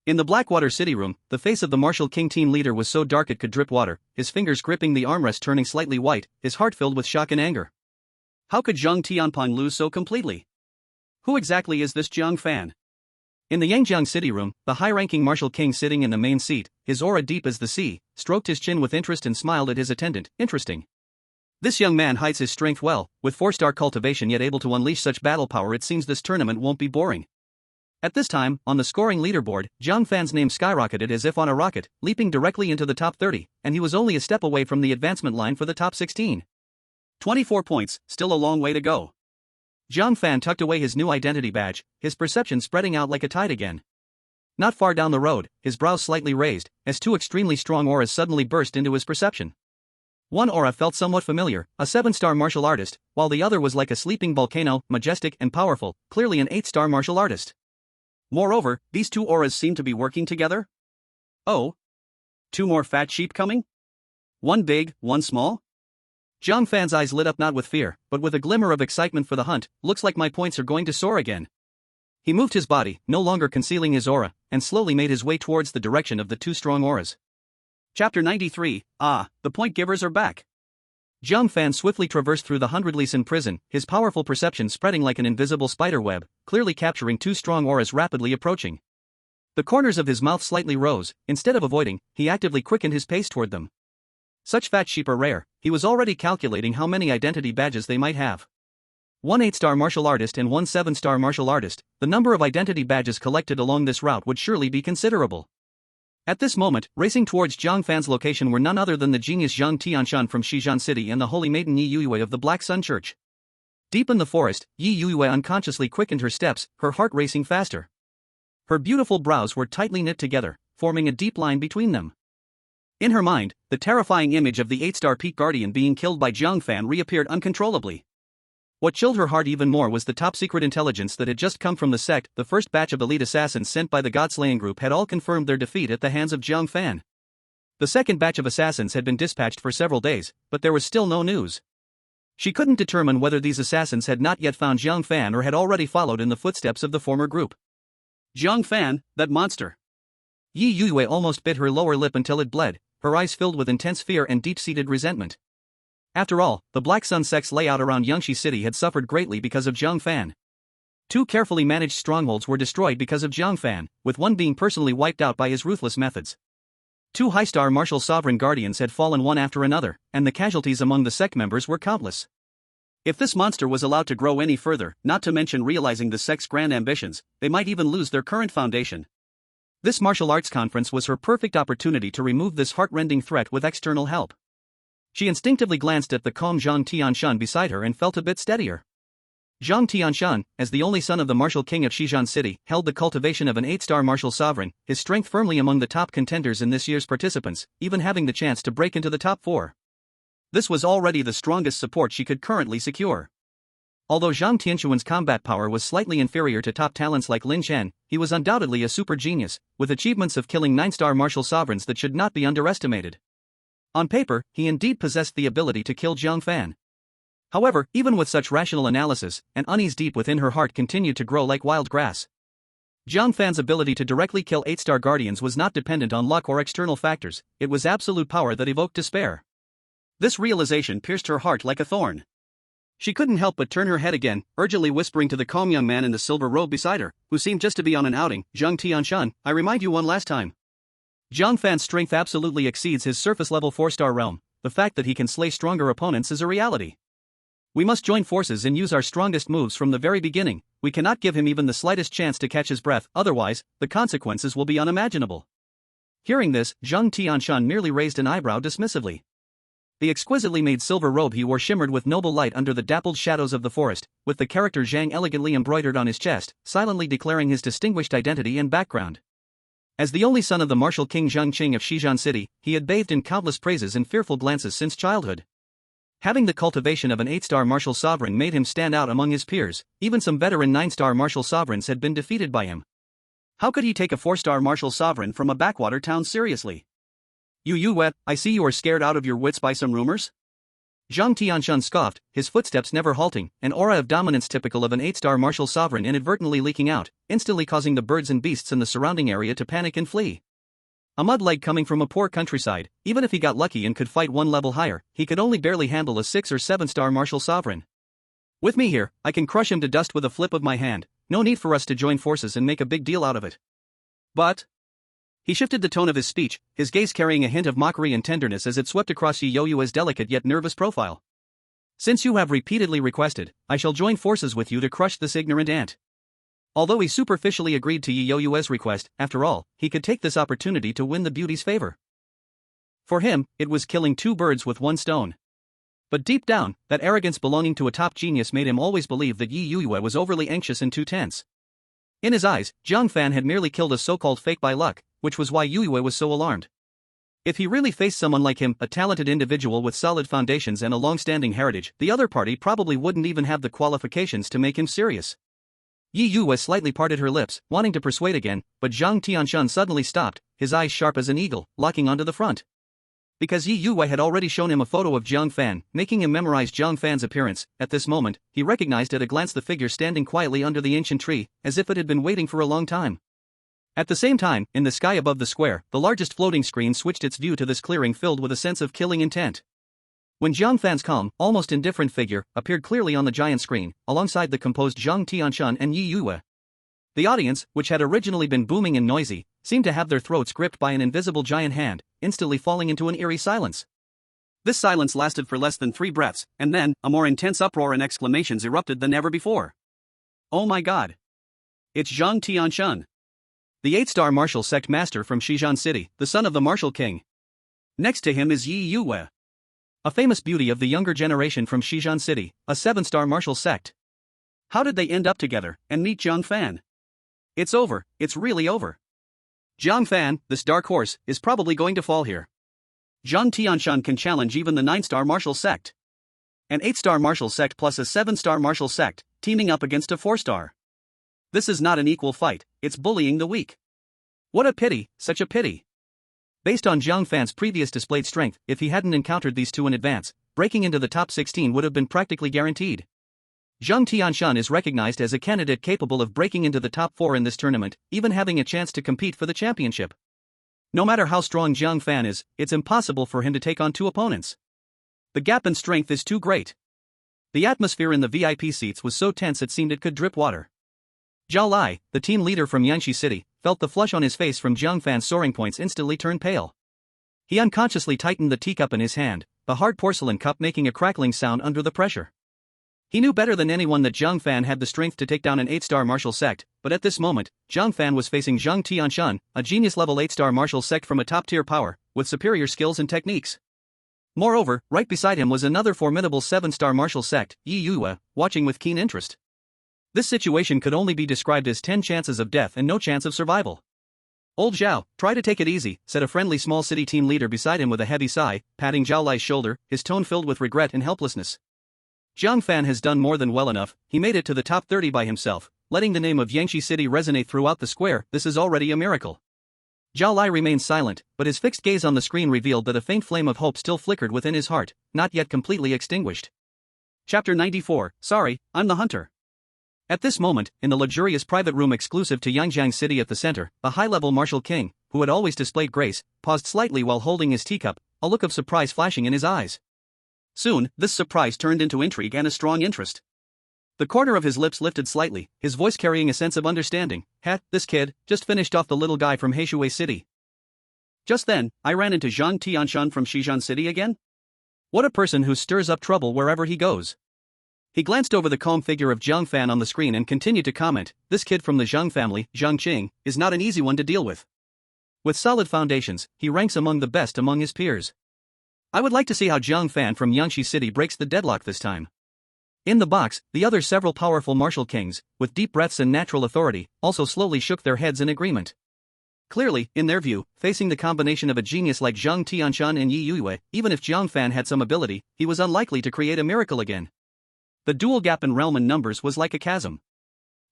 In the Blackwater City room, the face of the Martial King team leader was so dark it could drip water, his fingers gripping the armrest turning slightly white, his heart filled with shock and anger. How could Zhang Tianpeng lose so completely? Who exactly is this Jiang Fan? In the Yangjiang City room, the high-ranking Martial King sitting in the main seat, his aura deep as the sea, stroked his chin with interest and smiled at his attendant. Interesting. This young man hides his strength well, with 4-star cultivation yet able to unleash such battle power. It seems this tournament won't be boring. At this time, on the scoring leaderboard, Jiang Fan's name skyrocketed as if on a rocket, leaping directly into the top 30, and he was only a step away from the advancement line for the top 16. 24 points, still a long way to go. Jiang Fan tucked away his new identity badge, his perception spreading out like a tide again. Not far down the road, his brows slightly raised, as 2 extremely strong auras suddenly burst into his perception. One aura felt somewhat familiar, a 7-star martial artist, while the other was like a sleeping volcano, majestic and powerful, clearly an 8-star martial artist. Moreover, these 2 auras seem to be working together? Oh? 2 more fat sheep coming? One big, one small? Jiang Fan's eyes lit up not with fear, but with a glimmer of excitement for the hunt. Looks like my points are going to soar again. He moved his body, no longer concealing his aura, and slowly made his way towards the direction of the 2 strong auras. Chapter 93, the point givers are back. Jiang Fan swiftly traversed through the 100 Lee Sin prison, his powerful perception spreading like an invisible spider web, clearly capturing 2 strong auras rapidly approaching. The corners of his mouth slightly rose. Instead of avoiding, he actively quickened his pace toward them. Such fat sheep are rare. He was already calculating how many identity badges they might have. 1 8-star martial artist and 1 7-star martial artist, the number of identity badges collected along this route would surely be considerable. At this moment, racing towards Jiang Fan's location were none other than the genius Zhang Tianshan from Xizhan City and the holy maiden Yi Yuiyue of the Black Sun Church. Deep in the forest, Yi Yuiyue unconsciously quickened her steps, her heart racing faster. Her beautiful brows were tightly knit together, forming a deep line between them. In her mind, the terrifying image of the 8-star peak guardian being killed by Jiang Fan reappeared uncontrollably. What chilled her heart even more was the top-secret intelligence that had just come from the sect. The first batch of elite assassins sent by the God-slaying group had all confirmed their defeat at the hands of Jiang Fan. The second batch of assassins had been dispatched for several days, but there was still no news. She couldn't determine whether these assassins had not yet found Jiang Fan or had already followed in the footsteps of the former group. Jiang Fan, that monster. Yi Yuiyue almost bit her lower lip until it bled, her eyes filled with intense fear and deep-seated resentment. After all, the Black Sun sect's layout around Yangshi City had suffered greatly because of Jiang Fan. 2 carefully managed strongholds were destroyed because of Jiang Fan, with one being personally wiped out by his ruthless methods. 2 high-star martial sovereign guardians had fallen one after another, and the casualties among the sect members were countless. If this monster was allowed to grow any further, not to mention realizing the sect's grand ambitions, they might even lose their current foundation. This martial arts conference was her perfect opportunity to remove this heart-rending threat with external help. She instinctively glanced at the calm Zhang Tianshan beside her and felt a bit steadier. Zhang Tianshan, as the only son of the martial king of Xizhan City, held the cultivation of an 8-star martial sovereign, his strength firmly among the top contenders in this year's participants, even having the chance to break into the top 4. This was already the strongest support she could currently secure. Although Zhang Tianshuan's combat power was slightly inferior to top talents like Lin Chen, he was undoubtedly a super genius, with achievements of killing 9-star martial sovereigns that should not be underestimated. On paper, he indeed possessed the ability to kill Jiang Fan. However, even with such rational analysis, an unease deep within her heart continued to grow like wild grass. Jiang Fan's ability to directly kill 8-star guardians was not dependent on luck or external factors, it was absolute power that evoked despair. This realization pierced her heart like a thorn. She couldn't help but turn her head again, urgently whispering to the calm young man in the silver robe beside her, who seemed just to be on an outing. Zhang Tianshan, I remind you one last time. Jiang Fan's strength absolutely exceeds his surface-level 4-star realm. The fact that he can slay stronger opponents is a reality. We must join forces and use our strongest moves from the very beginning. We cannot give him even the slightest chance to catch his breath, otherwise, the consequences will be unimaginable. Hearing this, Zhang Tianshan merely raised an eyebrow dismissively. The exquisitely made silver robe he wore shimmered with noble light under the dappled shadows of the forest, with the character Zhang elegantly embroidered on his chest, silently declaring his distinguished identity and background. As the only son of the martial king Zhang Qing of Xizhan City, he had bathed in countless praises and fearful glances since childhood. Having the cultivation of an 8-star martial sovereign made him stand out among his peers, even some veteran 9-star martial sovereigns had been defeated by him. How could he take a 4-star martial sovereign from a backwater town seriously? Yue, I see you are scared out of your wits by some rumors? Zhang Tianshan scoffed, his footsteps never halting, an aura of dominance typical of an 8-star martial sovereign inadvertently leaking out, instantly causing the birds and beasts in the surrounding area to panic and flee. A mud leg coming from a poor countryside, even if he got lucky and could fight one level higher, he could only barely handle a 6 or 7-star martial sovereign. With me here, I can crush him to dust with a flip of my hand, no need for us to join forces and make a big deal out of it. But... He shifted the tone of his speech, his gaze carrying a hint of mockery and tenderness as it swept across Yi You's delicate yet nervous profile. Since you have repeatedly requested, I shall join forces with you to crush this ignorant ant. Although he superficially agreed to Yi You's request, after all, he could take this opportunity to win the beauty's favor. For him, it was killing 2 birds with 1 stone. But deep down, that arrogance belonging to a top genius made him always believe that Yi Yu was overly anxious and too tense. In his eyes, Jiang Fan had merely killed a so-called fake by luck, which was why Yue was so alarmed. If he really faced someone like him, a talented individual with solid foundations and a long-standing heritage, the other party probably wouldn't even have the qualifications to make him serious. Yi Yue slightly parted her lips, wanting to persuade again, but Zhang Tianshan suddenly stopped, his eyes sharp as an eagle, locking onto the front. Because Yi Yue had already shown him a photo of Jiang Fan, making him memorize Jiang Fan's appearance, at this moment, he recognized at a glance the figure standing quietly under the ancient tree, as if it had been waiting for a long time. At the same time, in the sky above the square, the largest floating screen switched its view to this clearing filled with a sense of killing intent. When Jiang Fan's calm, almost indifferent figure appeared clearly on the giant screen, alongside the composed Zhang Tianshan and Yi Yue. The audience, which had originally been booming and noisy, seemed to have their throats gripped by an invisible giant hand, instantly falling into an eerie silence. This silence lasted for less than 3 breaths, and then, a more intense uproar and exclamations erupted than ever before. Oh my god! It's Zhang Tianshan! The 8-star martial sect master from Xizhan City, the son of the martial king. Next to him is Yi Yue, a famous beauty of the younger generation from Xizhan City, a 7-star martial sect. How did they end up together and meet Jiang Fan? It's over, it's really over. Jiang Fan, this dark horse, is probably going to fall here. Zhang Tianshan can challenge even the 9-star martial sect. An 8-star martial sect plus a 7-star martial sect, teaming up against a 4-star. This is not an equal fight, it's bullying the weak. What a pity, such a pity. Based on Jiang Fan's previous displayed strength, if he hadn't encountered these 2 in advance, breaking into the top 16 would have been practically guaranteed. Zhang Tianshan is recognized as a candidate capable of breaking into the top 4 in this tournament, even having a chance to compete for the championship. No matter how strong Jiang Fan is, it's impossible for him to take on 2 opponents. The gap in strength is too great. The atmosphere in the VIP seats was so tense it seemed it could drip water. Zhao Lai, the team leader from Yangshi City, felt the flush on his face from Jiang Fan's soaring points instantly turn pale. He unconsciously tightened the teacup in his hand, the hard porcelain cup making a crackling sound under the pressure. He knew better than anyone that Jiang Fan had the strength to take down an 8-star martial sect, but at this moment, Jiang Fan was facing Zhang Tianshan, a genius-level 8-star martial sect from a top-tier power, with superior skills and techniques. Moreover, right beside him was another formidable 7-star martial sect, Yi Yue, watching with keen interest. This situation could only be described as 10 chances of death and no chance of survival. Old Zhao, try to take it easy, said a friendly small city team leader beside him with a heavy sigh, patting Zhao Lai's shoulder, his tone filled with regret and helplessness. Jiang Fan has done more than well enough, he made it to the top 30 by himself, letting the name of Yangshi City resonate throughout the square, this is already a miracle. Zhao Lai remained silent, but his fixed gaze on the screen revealed that a faint flame of hope still flickered within his heart, not yet completely extinguished. Chapter 94, Sorry, I'm the hunter. At this moment, in the luxurious private room exclusive to Yangjiang City at the center, a high-level martial king, who had always displayed grace, paused slightly while holding his teacup, a look of surprise flashing in his eyes. Soon, this surprise turned into intrigue and a strong interest. The corner of his lips lifted slightly, his voice carrying a sense of understanding. This kid, just finished off the little guy from Heishui City. Just then, I ran into Zhang Tianshan from Shijian City again? What a person who stirs up trouble wherever he goes. He glanced over the calm figure of Jiang Fan on the screen and continued to comment, this kid from the Zhang family, Zhang Qing, is not an easy one to deal with. With solid foundations, he ranks among the best among his peers. I would like to see how Jiang Fan from Yangshi City breaks the deadlock this time. In the box, the other several powerful martial kings, with deep breaths and natural authority, also slowly shook their heads in agreement. Clearly, in their view, facing the combination of a genius like Zhang Tianshan and Yi Yue, even if Jiang Fan had some ability, he was unlikely to create a miracle again. The dual gap in realm and numbers was like a chasm.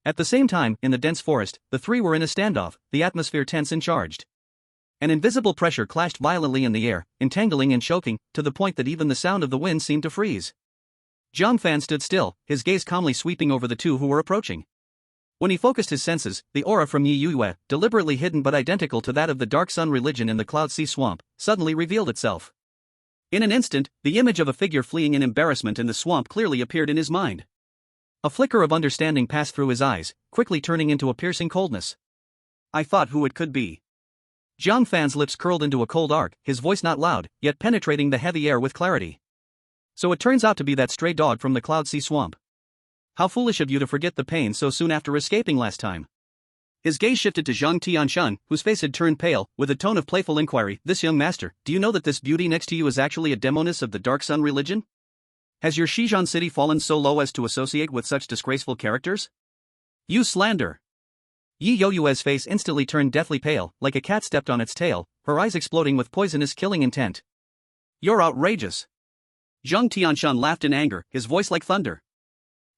At the same time, in the dense forest, the three were in a standoff, the atmosphere tense and charged. An invisible pressure clashed violently in the air, entangling and choking, to the point that even the sound of the wind seemed to freeze. Jiang Fan stood still, his gaze calmly sweeping over the two who were approaching. When he focused his senses, the aura from Yi Yue, deliberately hidden but identical to that of the Dark Sun religion in the Cloud Sea Swamp, suddenly revealed itself. In an instant, the image of a figure fleeing in embarrassment in the swamp clearly appeared in his mind. A flicker of understanding passed through his eyes, quickly turning into a piercing coldness. I thought who it could be. Jiang Fan's lips curled into a cold arc, his voice not loud, yet penetrating the heavy air with clarity. So it turns out to be that stray dog from the Cloud Sea Swamp. How foolish of you to forget the pain so soon after escaping last time. His gaze shifted to Zhang Tianshan, whose face had turned pale, with a tone of playful inquiry. This young master, do you know that this beauty next to you is actually a demoness of the Dark Sun religion? Has your Shijian city fallen so low as to associate with such disgraceful characters? You slander. Yi You's face instantly turned deathly pale, like a cat stepped on its tail, her eyes exploding with poisonous killing intent. You're outrageous. Zhang Tianshan laughed in anger, his voice like thunder.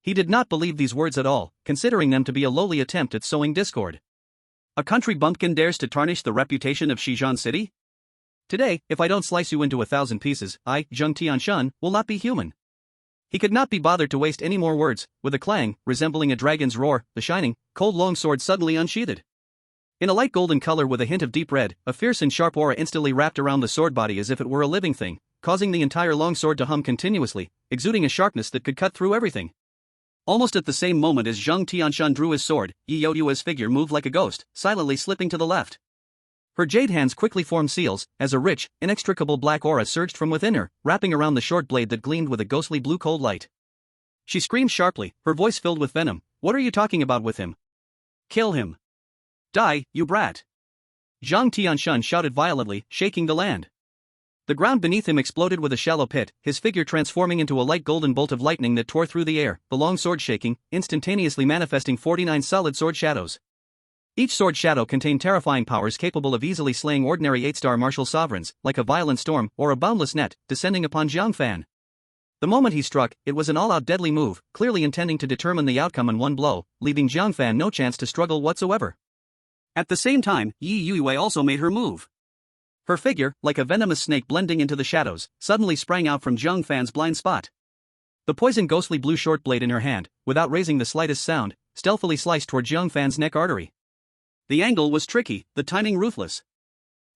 He did not believe these words at all, considering them to be a lowly attempt at sowing discord. A country bumpkin dares to tarnish the reputation of Shijian City? Today, if I don't slice you into 1,000 pieces, I, Zhang Tianshan, will not be human. He could not be bothered to waste any more words. With a clang, resembling a dragon's roar, the shining, cold longsword suddenly unsheathed. In a light golden color with a hint of deep red, a fierce and sharp aura instantly wrapped around the sword body as if it were a living thing, causing the entire longsword to hum continuously, exuding a sharpness that could cut through everything. Almost at the same moment as Zhang Tianshan drew his sword, Yi You's figure moved like a ghost, silently slipping to the left. Her jade hands quickly formed seals, as a rich, inextricable black aura surged from within her, wrapping around the short blade that gleamed with a ghostly blue cold light. She screamed sharply, her voice filled with venom. What are you talking about with him? Kill him. Die, you brat. Zhang Tianshan shouted violently, shaking the land. The ground beneath him exploded with a shallow pit, his figure transforming into a light golden bolt of lightning that tore through the air, the long sword shaking, instantaneously manifesting 49 solid sword shadows. Each sword shadow contained terrifying powers capable of easily slaying ordinary 8-star martial sovereigns, like a violent storm or a boundless net, descending upon Jiang Fan. The moment he struck, it was an all-out deadly move, clearly intending to determine the outcome in one blow, leaving Jiang Fan no chance to struggle whatsoever. At the same time, Yi Yue also made her move. Her figure, like a venomous snake blending into the shadows, suddenly sprang out from Jiang Fan's blind spot. The poisoned ghostly blue short blade in her hand, without raising the slightest sound, stealthily sliced toward Jiang Fan's neck artery. The angle was tricky, the timing ruthless.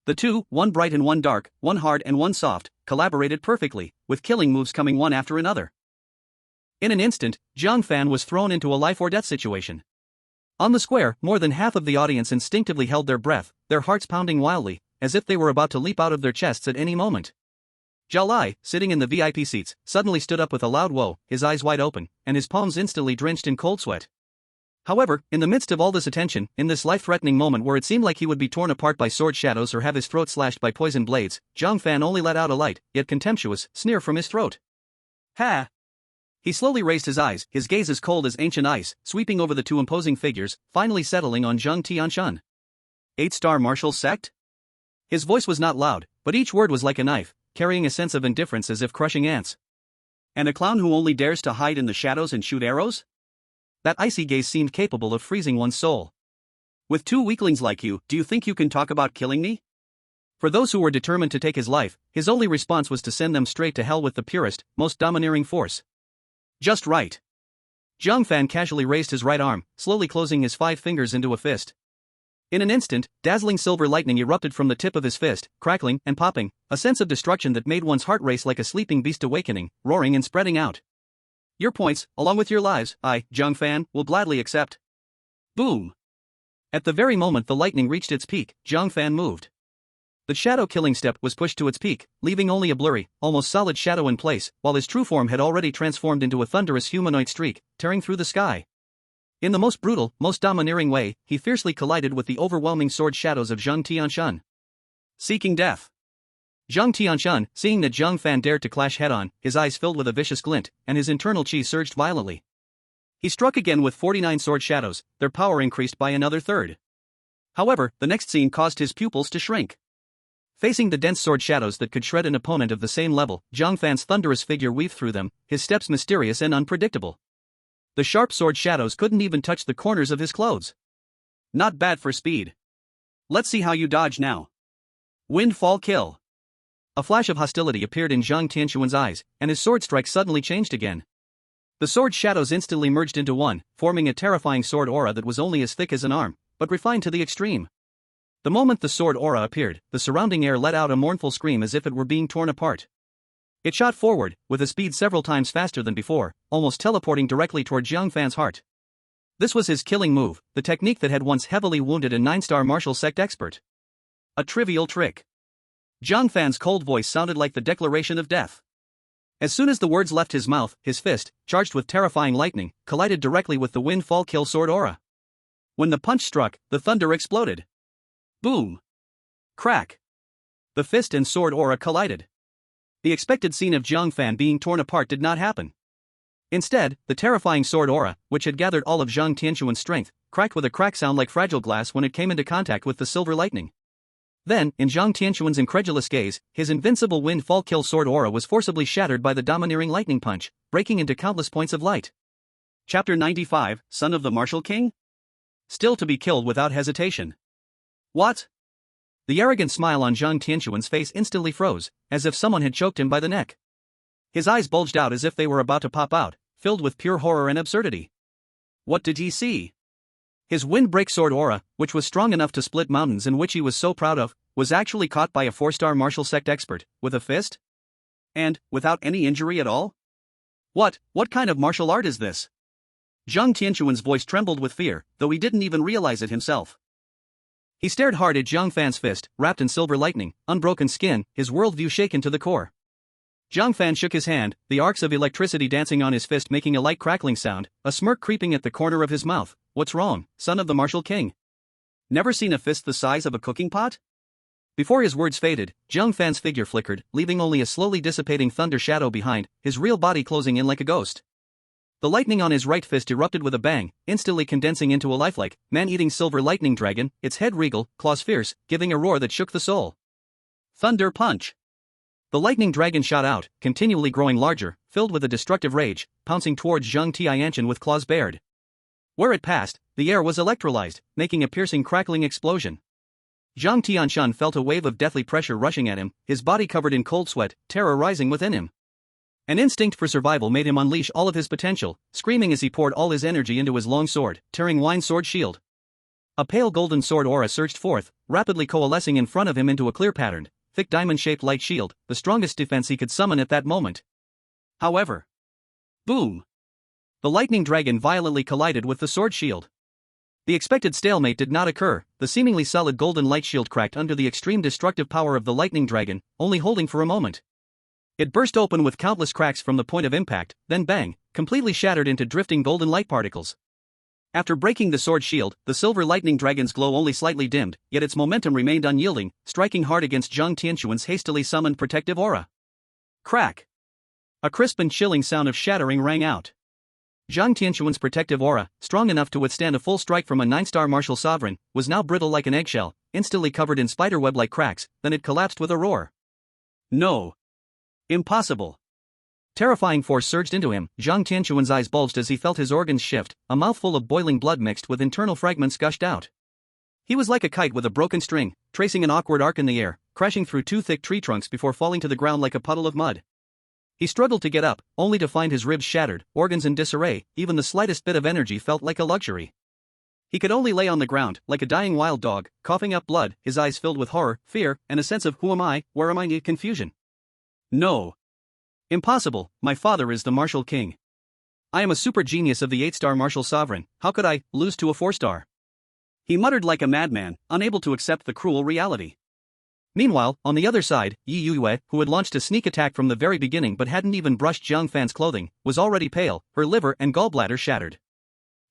The two, one bright and one dark, one hard and one soft, collaborated perfectly, with killing moves coming one after another. In an instant, Jiang Fan was thrown into a life-or-death situation. On the square, more than half of the audience instinctively held their breath, their hearts pounding wildly, as if they were about to leap out of their chests at any moment. Zhao Lai, sitting in the VIP seats, suddenly stood up with a loud whoa, his eyes wide open, and his palms instantly drenched in cold sweat. However, in the midst of all this attention, in this life-threatening moment where it seemed like he would be torn apart by sword shadows or have his throat slashed by poisoned blades, Jiang Fan only let out a light, yet contemptuous, sneer from his throat. Ha! He slowly raised his eyes, his gaze as cold as ancient ice, sweeping over the two imposing figures, finally settling on Zhang Tianshan. 8-star martial sect? His voice was not loud, but each word was like a knife, carrying a sense of indifference as if crushing ants. And a clown who only dares to hide in the shadows and shoot arrows? That icy gaze seemed capable of freezing one's soul. With two weaklings like you, do you think you can talk about killing me? For those who were determined to take his life, his only response was to send them straight to hell with the purest, most domineering force. Just right. Jiang Fan casually raised his right arm, slowly closing his 5 fingers into a fist. In an instant, dazzling silver lightning erupted from the tip of his fist, crackling and popping, a sense of destruction that made one's heart race like a sleeping beast awakening, roaring and spreading out. Your points, along with your lives, I, Jiang Fan, will gladly accept. Boom! At the very moment the lightning reached its peak, Jiang Fan moved. The shadow killing step was pushed to its peak, leaving only a blurry, almost solid shadow in place, while his true form had already transformed into a thunderous humanoid streak, tearing through the sky. In the most brutal, most domineering way, he fiercely collided with the overwhelming sword shadows of Jiang Tianxun. Seeking death. Jiang Tianxun, seeing that Jiang Fan dared to clash head-on, his eyes filled with a vicious glint, and his internal chi surged violently. He struck again with 49 sword shadows, their power increased by another third. However, the next scene caused his pupils to shrink. Facing the dense sword shadows that could shred an opponent of the same level, Jiang Fan's thunderous figure weaved through them, his steps mysterious and unpredictable. The sharp sword shadows couldn't even touch the corners of his clothes. Not bad for speed. Let's see how you dodge now. Windfall kill. A flash of hostility appeared in Jiang Tianxuan's eyes, and his sword strike suddenly changed again. The sword shadows instantly merged into one, forming a terrifying sword aura that was only as thick as an arm, but refined to the extreme. The moment the sword aura appeared, the surrounding air let out a mournful scream as if it were being torn apart. It shot forward, with a speed several times faster than before, almost teleporting directly toward Jiang Fan's heart. This was his killing move, the technique that had once heavily wounded a 9-star martial sect expert. A trivial trick. Jiang Fan's cold voice sounded like the declaration of death. As soon as the words left his mouth, his fist, charged with terrifying lightning, collided directly with the windfall kill sword aura. When the punch struck, the thunder exploded. Boom! Crack! The fist and sword aura collided. The expected scene of Jiang Fan being torn apart did not happen. Instead, the terrifying sword aura, which had gathered all of Jiang Tianxuan's strength, cracked with a crack sound like fragile glass when it came into contact with the silver lightning. Then, in Jiang Tianxuan's incredulous gaze, his invincible windfall kill sword aura was forcibly shattered by the domineering lightning punch, breaking into countless points of light. Chapter 95, Son of the Martial King? Still to be killed without hesitation. What? The arrogant smile on Jiang Tianxuan's face instantly froze, as if someone had choked him by the neck. His eyes bulged out as if they were about to pop out, filled with pure horror and absurdity. What did he see? His windbreak sword aura, which was strong enough to split mountains and which he was so proud of, was actually caught by a 4-star martial sect expert, with a fist? And, without any injury at all? What kind of martial art is this? Jiang Tianxuan's voice trembled with fear, though he didn't even realize it himself. He stared hard at Jiang Fan's fist, wrapped in silver lightning, unbroken skin, his worldview shaken to the core. Jiang Fan shook his hand, the arcs of electricity dancing on his fist making a light crackling sound, a smirk creeping at the corner of his mouth. What's wrong, son of the martial king? Never seen a fist the size of a cooking pot? Before his words faded, Jiang Fan's figure flickered, leaving only a slowly dissipating thunder shadow behind, his real body closing in like a ghost. The lightning on his right fist erupted with a bang, instantly condensing into a lifelike, man-eating silver lightning dragon, its head regal, claws fierce, giving a roar that shook the soul. Thunder punch! The lightning dragon shot out, continually growing larger, filled with a destructive rage, pouncing towards Jiang Tianxuan with claws bared. Where it passed, the air was electrolyzed, making a piercing crackling explosion. Jiang Tianxuan felt a wave of deathly pressure rushing at him, his body covered in cold sweat, terror rising within him. An instinct for survival made him unleash all of his potential, screaming as he poured all his energy into his long sword, tearing wine sword shield. A pale golden sword aura surged forth, rapidly coalescing in front of him into a clear patterned, thick diamond-shaped light shield, the strongest defense he could summon at that moment. However, boom! The lightning dragon violently collided with the sword shield. The expected stalemate did not occur, the seemingly solid golden light shield cracked under the extreme destructive power of the lightning dragon, only holding for a moment. It burst open with countless cracks from the point of impact, then bang, completely shattered into drifting golden light particles. After breaking the sword shield, the silver lightning dragon's glow only slightly dimmed, yet its momentum remained unyielding, striking hard against Jiang Tianxuan's hastily summoned protective aura. Crack! A crisp and chilling sound of shattering rang out. Jiang Tianxuan's protective aura, strong enough to withstand a full strike from a 9-star martial sovereign, was now brittle like an eggshell, instantly covered in spiderweb-like cracks, then it collapsed with a roar. No! Impossible! Terrifying force surged into him, Jiang Tianxuan's eyes bulged as he felt his organs shift, a mouthful of boiling blood mixed with internal fragments gushed out. He was like a kite with a broken string, tracing an awkward arc in the air, crashing through 2 thick tree trunks before falling to the ground like a puddle of mud. He struggled to get up, only to find his ribs shattered, organs in disarray. Even the slightest bit of energy felt like a luxury. He could only lay on the ground, like a dying wild dog, coughing up blood, his eyes filled with horror, fear, and a sense of who am I, where am I, confusion. No. Impossible, my father is the martial king. I am a super genius of the 8-star martial sovereign, how could I lose to a 4-star? He muttered like a madman, unable to accept the cruel reality. Meanwhile, on the other side, Yi Yuewei, who had launched a sneak attack from the very beginning but hadn't even brushed Jiang Fan's clothing, was already pale, her liver and gallbladder shattered.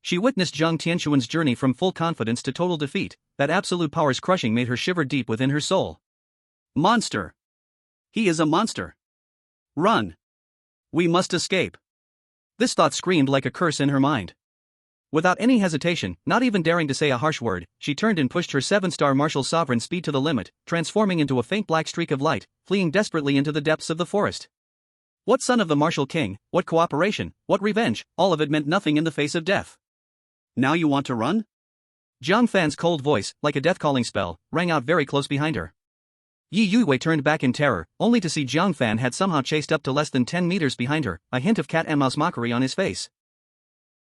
She witnessed Jiang Tianxuan's journey from full confidence to total defeat. That absolute power's crushing made her shiver deep within her soul. Monster! He is a monster! Run! We must escape! This thought screamed like a curse in her mind. Without any hesitation, not even daring to say a harsh word, she turned and pushed her 7-star martial sovereign speed to the limit, transforming into a faint black streak of light, fleeing desperately into the depths of the forest. What son of the martial king, what cooperation, what revenge, all of it meant nothing in the face of death. Now you want to run? Jiang Fan's cold voice, like a death-calling spell, rang out very close behind her. Yi Yuewei turned back in terror, only to see Jiang Fan had somehow chased up to less than 10 meters behind her, a hint of cat-and-mouse mockery on his face.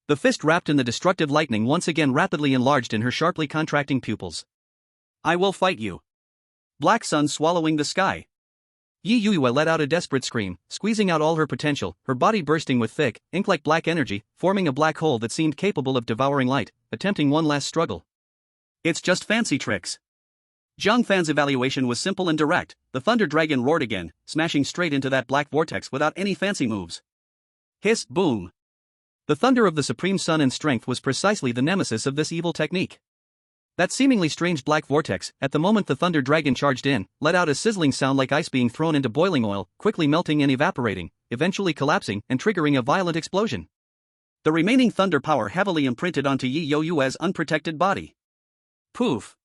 The fist wrapped in the destructive lightning once again rapidly enlarged in her sharply contracting pupils. I will fight you. Black sun swallowing the sky. Yi Yuewei let out a desperate scream, squeezing out all her potential, her body bursting with thick, ink-like black energy, forming a black hole that seemed capable of devouring light, attempting one last struggle. It's just fancy tricks. Jiang Fan's evaluation was simple and direct. The thunder dragon roared again, smashing straight into that black vortex without any fancy moves. Hiss, boom. The thunder of the supreme sun and strength was precisely the nemesis of this evil technique. That seemingly strange black vortex, at the moment the thunder dragon charged in, let out a sizzling sound like ice being thrown into boiling oil, quickly melting and evaporating, eventually collapsing and triggering a violent explosion. The remaining thunder power heavily imprinted onto Yi Yuewei's unprotected body. Poof!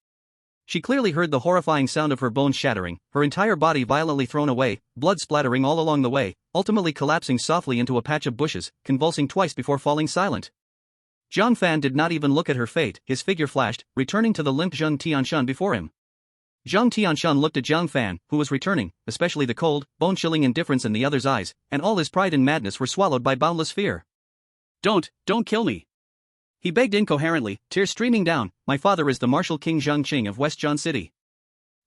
She clearly heard the horrifying sound of her bones shattering, her entire body violently thrown away, blood splattering all along the way, ultimately collapsing softly into a patch of bushes, convulsing twice before falling silent. Jiang Fan did not even look at her fate, his figure flashed, returning to the limp Jiang Tianshan before him. Jiang Tianshan looked at Jiang Fan, who was returning, especially the cold, bone-chilling indifference in the other's eyes, and all his pride and madness were swallowed by boundless fear. Don't kill me! He begged incoherently, tears streaming down. My father is the martial king Zhang Qing of West Zhan City.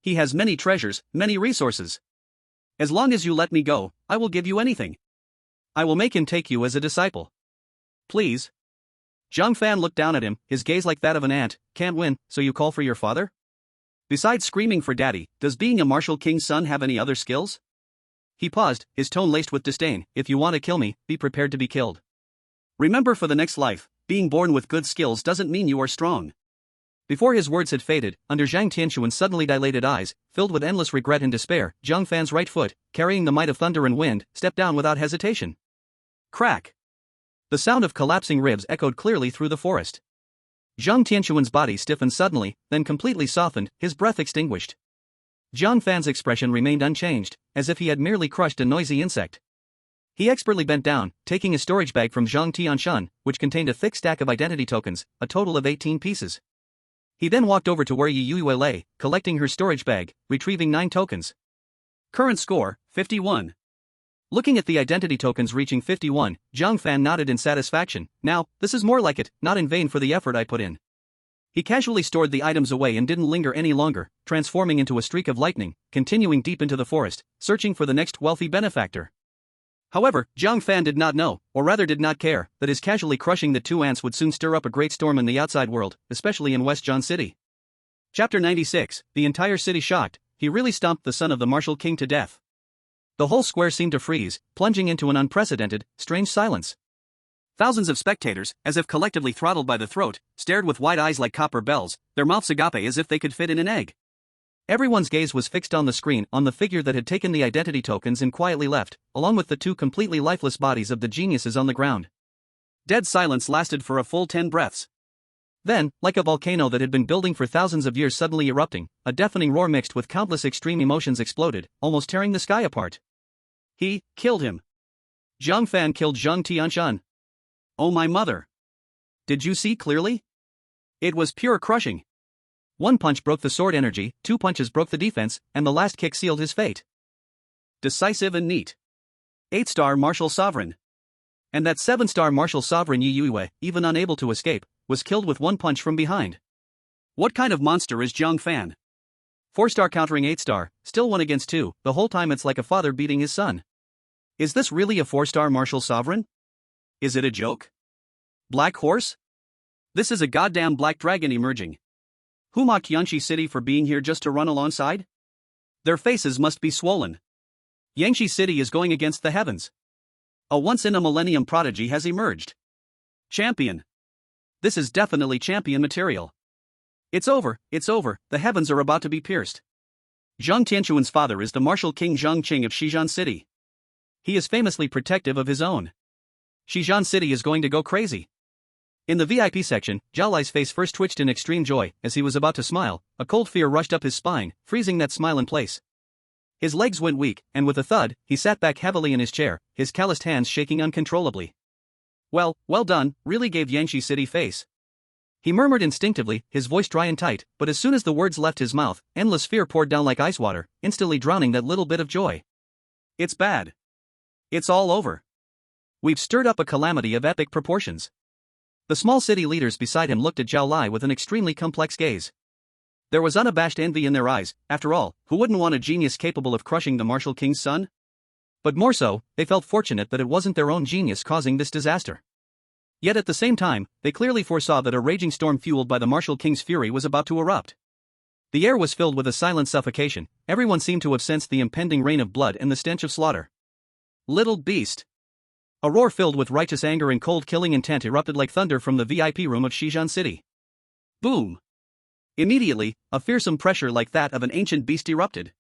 He has many treasures, many resources. As long as you let me go, I will give you anything. I will make him take you as a disciple. Please. Jiang Fan looked down at him, his gaze like that of an ant. Can't win, so you call for your father? Besides screaming for daddy, does being a martial king's son have any other skills? He paused, his tone laced with disdain. If you want to kill me, be prepared to be killed. Remember, for the next life, being born with good skills doesn't mean you are strong. Before his words had faded, under Jiang Tianxuan's suddenly dilated eyes, filled with endless regret and despair, Jiang Fan's right foot, carrying the might of thunder and wind, stepped down without hesitation. Crack! The sound of collapsing ribs echoed clearly through the forest. Jiang Tianxuan's body stiffened suddenly, then completely softened, his breath extinguished. Jiang Fan's expression remained unchanged, as if he had merely crushed a noisy insect. He expertly bent down, taking a storage bag from Jiang Tianshan, which contained a thick stack of identity tokens, a total of 18 pieces. He then walked over to where Yi Yuewei lay, collecting her storage bag, retrieving 9 tokens. Current score, 51. Looking at the identity tokens reaching 51, Jiang Fan nodded in satisfaction. Now, this is more like it, not in vain for the effort I put in. He casually stored the items away and didn't linger any longer, transforming into a streak of lightning, continuing deep into the forest, searching for the next wealthy benefactor. However, Jiang Fan did not know, or rather did not care, that his casually crushing the 2 ants would soon stir up a great storm in the outside world, especially in West Zhan City. Chapter 96, the entire city shocked. He really stomped the son of the martial king to death. The whole square seemed to freeze, plunging into an unprecedented, strange silence. Thousands of spectators, as if collectively throttled by the throat, stared with wide eyes like copper bells, their mouths agape as if they could fit in an egg. Everyone's gaze was fixed on the screen, on the figure that had taken the identity tokens and quietly left, along with the 2 completely lifeless bodies of the geniuses on the ground. Dead silence lasted for a full 10 breaths. Then, like a volcano that had been building for thousands of years suddenly erupting, a deafening roar mixed with countless extreme emotions exploded, almost tearing the sky apart. He killed him. Jiang Fan killed Jiang Tianshan. Oh my mother! Did you see clearly? It was pure crushing. 1 punch broke the sword energy, 2 punches broke the defense, and the last kick sealed his fate. Decisive and neat. 8-star martial sovereign. And that 7-star martial sovereign Yi Yue, even unable to escape, was killed with one punch from behind. What kind of monster is Jiang Fan? 4-star countering 8-star, still 1 against 2, the whole time it's like a father beating his son. Is this really a 4-star martial sovereign? Is it a joke? Black horse? This is a goddamn black dragon emerging. Who mocked Yanxi City for being here just to run alongside? Their faces must be swollen. Yangshi City is going against the heavens. A once-in-a-millennium prodigy has emerged. Champion. This is definitely champion material. It's over, the heavens are about to be pierced. Zhang Tianquan's father is the martial king Zhang Qing of Shijian City. He is famously protective of his own. Shijian City is going to go crazy. In the VIP section, Zhao Lai's face first twitched in extreme joy. As he was about to smile, a cold fear rushed up his spine, freezing that smile in place. His legs went weak, and with a thud, he sat back heavily in his chair, his calloused hands shaking uncontrollably. Well done, really gave Yangshi City face. He murmured instinctively, his voice dry and tight, but as soon as the words left his mouth, endless fear poured down like ice water, instantly drowning that little bit of joy. It's bad. It's all over. We've stirred up a calamity of epic proportions. The small city leaders beside him looked at Zhao Lai with an extremely complex gaze. There was unabashed envy in their eyes. After all, who wouldn't want a genius capable of crushing the martial king's son? But more so, they felt fortunate that it wasn't their own genius causing this disaster. Yet at the same time, they clearly foresaw that a raging storm fueled by the martial king's fury was about to erupt. The air was filled with a silent suffocation. Everyone seemed to have sensed the impending rain of blood and the stench of slaughter. Little beast. A roar filled with righteous anger and cold killing intent erupted like thunder from the VIP room of Shijian City. Boom. Immediately, a fearsome pressure like that of an ancient beast erupted.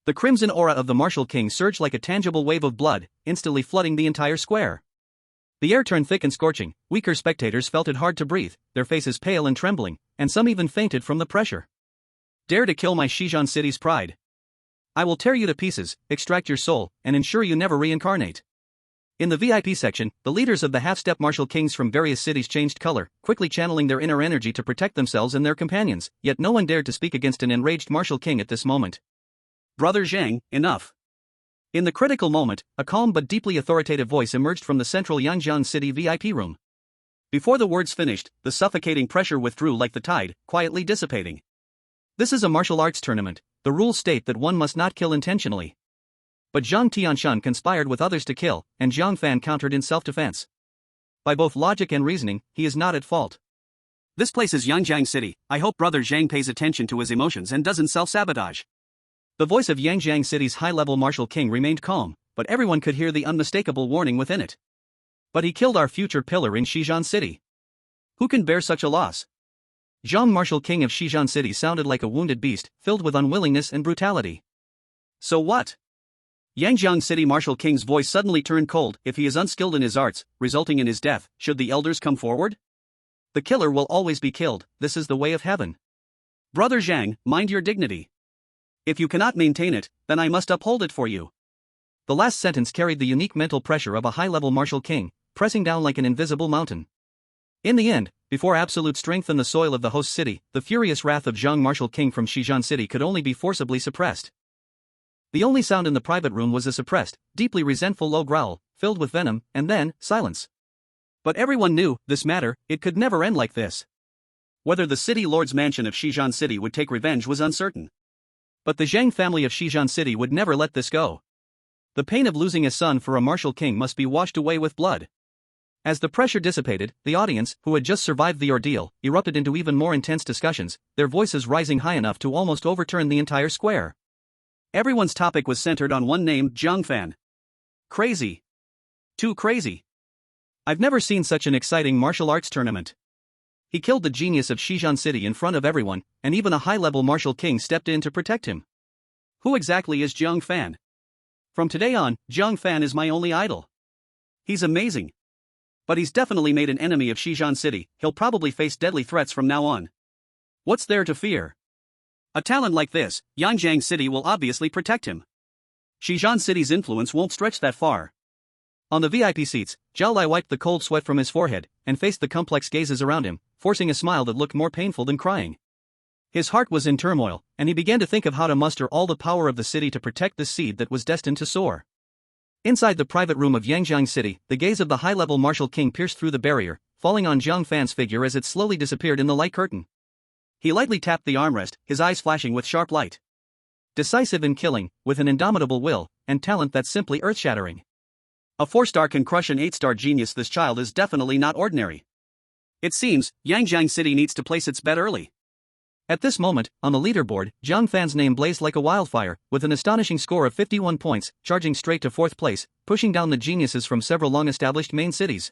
The crimson aura of the martial king surged like a tangible wave of blood, instantly flooding the entire square. The air turned thick and scorching. Weaker spectators felt it hard to breathe, their faces pale and trembling, and some even fainted from the pressure. Dare to kill my Shijian City's pride. I will tear you to pieces, extract your soul, and ensure you never reincarnate. In the VIP section, the leaders of the half-step martial kings from various cities changed color, quickly channeling their inner energy to protect themselves and their companions, yet no one dared to speak against an enraged martial king at this moment. Brother Zhang, enough. In the critical moment, a calm but deeply authoritative voice emerged from the central Yangjian City VIP room. Before the words finished, the suffocating pressure withdrew like the tide, quietly dissipating. This is a martial arts tournament. The rules state that one must not kill intentionally. But Zhang Tianshan conspired with others to kill, and Jiang Fan countered in self-defense. By both logic and reasoning, he is not at fault. This place is Yangjiang City. I hope Brother Zhang pays attention to his emotions and doesn't self-sabotage. The voice of Yangjiang City's high-level martial king remained calm, but everyone could hear the unmistakable warning within it. But he killed our future pillar in Shijian City. Who can bear such a loss? Zhang, martial king of Shijian City, sounded like a wounded beast, filled with unwillingness and brutality. So what? Yangjiang City martial king's voice suddenly turned cold. If he is unskilled in his arts, resulting in his death, should the elders come forward? The killer will always be killed. This is the way of heaven. Brother Zhang, mind your dignity. If you cannot maintain it, then I must uphold it for you. The last sentence carried the unique mental pressure of a high-level martial king, pressing down like an invisible mountain. In the end, before absolute strength in the soil of the host city, the furious wrath of Zhang, martial king from Shijian City, could only be forcibly suppressed. The only sound in the private room was a suppressed, deeply resentful low growl, filled with venom, and then, silence. But everyone knew, this matter, it could never end like this. Whether the city lord's mansion of Shijian City would take revenge was uncertain. But the Zhang family of Shijian City would never let this go. The pain of losing a son for a martial king must be washed away with blood. As the pressure dissipated, the audience, who had just survived the ordeal, erupted into even more intense discussions, their voices rising high enough to almost overturn the entire square. Everyone's topic was centered on one name, Jiang Fan. Crazy. Too crazy. I've never seen such an exciting martial arts tournament. He killed the genius of Shijian City in front of everyone, and even a high-level martial king stepped in to protect him. Who exactly is Jiang Fan? From today on, Jiang Fan is my only idol. He's amazing. But he's definitely made an enemy of Shijian City. He'll probably face deadly threats from now on. What's there to fear? A talent like this, Yangjiang City will obviously protect him. Shijian City's influence won't stretch that far. On the VIP seats, Zhao Lai wiped the cold sweat from his forehead, and faced the complex gazes around him, forcing a smile that looked more painful than crying. His heart was in turmoil, and he began to think of how to muster all the power of the city to protect this seed that was destined to soar. Inside the private room of Yangjiang City, the gaze of the high-level martial king pierced through the barrier, falling on Jiang Fan's figure as it slowly disappeared in the light curtain. He lightly tapped the armrest, his eyes flashing with sharp light. Decisive in killing, with an indomitable will, and talent that's simply earth-shattering. A 4-star can crush an 8-star genius. This child is definitely not ordinary. It seems, Yangjiang City needs to place its bet early. At this moment, on the leaderboard, Jiang Fan's name blazed like a wildfire, with an astonishing score of 51 points, charging straight to 4th place, pushing down the geniuses from several long-established main cities.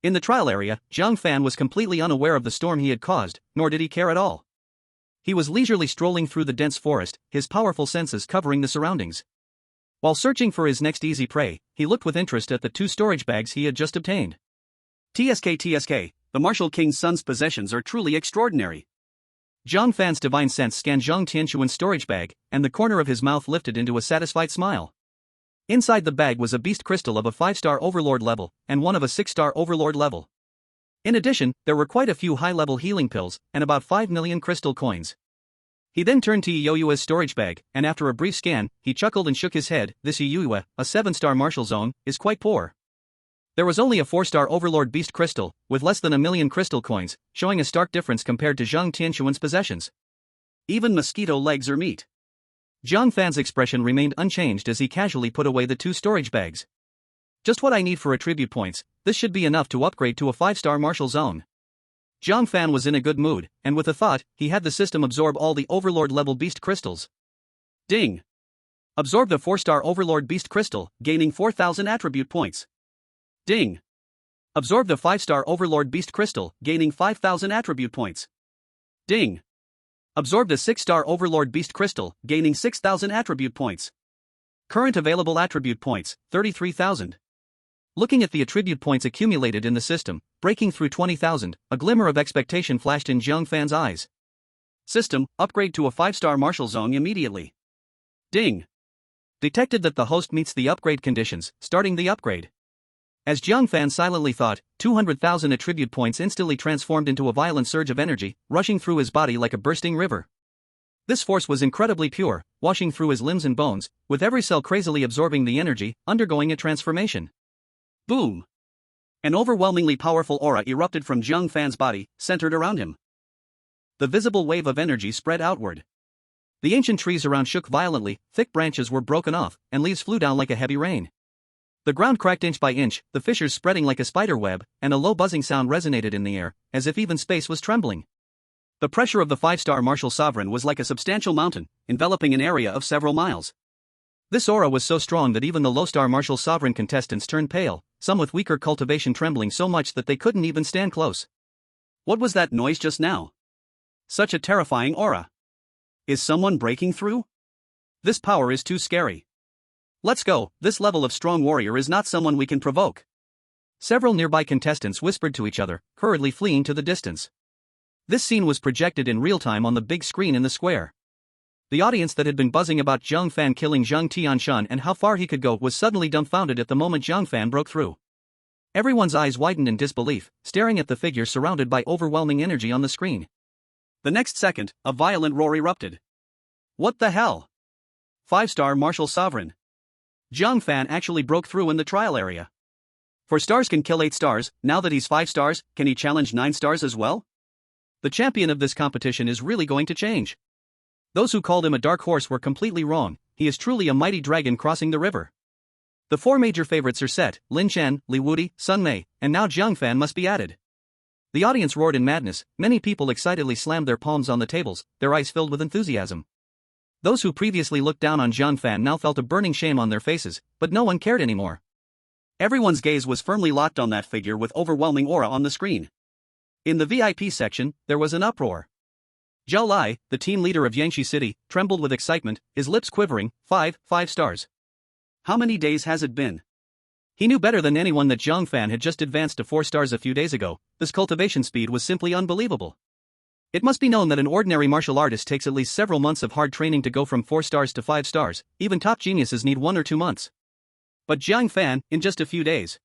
In the trial area, Jiang Fan was completely unaware of the storm he had caused, nor did he care at all. He was leisurely strolling through the dense forest, his powerful senses covering the surroundings. While searching for his next easy prey, he looked with interest at the 2 storage bags he had just obtained. TSK, the Martial King's son's possessions are truly extraordinary. Jiang Fan's divine sense scanned Zhang Tianquan's storage bag, and the corner of his mouth lifted into a satisfied smile. Inside the bag was a beast crystal of a 5-star Overlord level, and one of a 6-star Overlord level. In addition, there were quite a few high-level healing pills, and about 5 million crystal coins. He then turned to Yoyua's storage bag, and after a brief scan, he chuckled and shook his head. This Yoyua, a 7-star martial zone, is quite poor. There was only a 4-star Overlord beast crystal, with less than 1 million crystal coins, showing a stark difference compared to Zhang Tianquan's possessions. Even mosquito legs are meat. Jiang Fan's expression remained unchanged as he casually put away the 2 storage bags. Just what I need for attribute points, this should be enough to upgrade to a 5-star martial zone. Jiang Fan was in a good mood, and with a thought, he had the system absorb all the Overlord-level beast crystals. Ding! Absorb the 4-star Overlord beast crystal, gaining 4,000 attribute points. Ding! Absorb the 5-star Overlord beast crystal, gaining 5,000 attribute points. Ding! Absorb the 6-star Overlord beast crystal, gaining 6,000 attribute points. Current available attribute points, 33,000. Looking at the attribute points accumulated in the system, breaking through 20,000, a glimmer of expectation flashed in Jiang Fan's eyes. System, upgrade to a 5-star martial zone immediately. Ding! Detected that the host meets the upgrade conditions, starting the upgrade. As Jiang Fan silently thought, 200,000 attribute points instantly transformed into a violent surge of energy, rushing through his body like a bursting river. This force was incredibly pure, washing through his limbs and bones, with every cell crazily absorbing the energy, undergoing a transformation. Boom! An overwhelmingly powerful aura erupted from Jiang Fan's body, centered around him. The visible wave of energy spread outward. The ancient trees around shook violently, thick branches were broken off, and leaves flew down like a heavy rain. The ground cracked inch by inch, the fissures spreading like a spider web, and a low buzzing sound resonated in the air, as if even space was trembling. The pressure of the 5-star martial sovereign was like a substantial mountain, enveloping an area of several miles. This aura was so strong that even the low-star martial sovereign contestants turned pale, some with weaker cultivation trembling so much that they couldn't even stand close. What was that noise just now? Such a terrifying aura. Is someone breaking through? This power is too scary. Let's go, this level of strong warrior is not someone we can provoke. Several nearby contestants whispered to each other, hurriedly fleeing to the distance. This scene was projected in real time on the big screen in the square. The audience that had been buzzing about Jiang Fan killing Zhang Tianshan and how far he could go was suddenly dumbfounded at the moment Jiang Fan broke through. Everyone's eyes widened in disbelief, staring at the figure surrounded by overwhelming energy on the screen. The next second, a violent roar erupted. What the hell? 5-star martial sovereign. Jiang Fan actually broke through in the trial area. 4 stars can kill 8 stars, now that he's 5 stars, can he challenge 9 stars as well? The champion of this competition is really going to change. Those who called him a dark horse were completely wrong, he is truly a mighty dragon crossing the river. The 4 major favorites are set, Lin Chen, Li Wudi, Sun Mei, and now Jiang Fan must be added. The audience roared in madness, many people excitedly slammed their palms on the tables, their eyes filled with enthusiasm. Those who previously looked down on Jiang Fan now felt a burning shame on their faces, but no one cared anymore. Everyone's gaze was firmly locked on that figure with overwhelming aura on the screen. In the VIP section, there was an uproar. Zhao Lai, the team leader of Yangshi City, trembled with excitement, his lips quivering. 5 stars. How many days has it been? He knew better than anyone that Jiang Fan had just advanced to 4 stars a few days ago. This cultivation speed was simply unbelievable. It must be known that an ordinary martial artist takes at least several months of hard training to go from 4 stars to 5 stars, even top geniuses need 1 or 2 months. But Jiang Fan, in just a few days.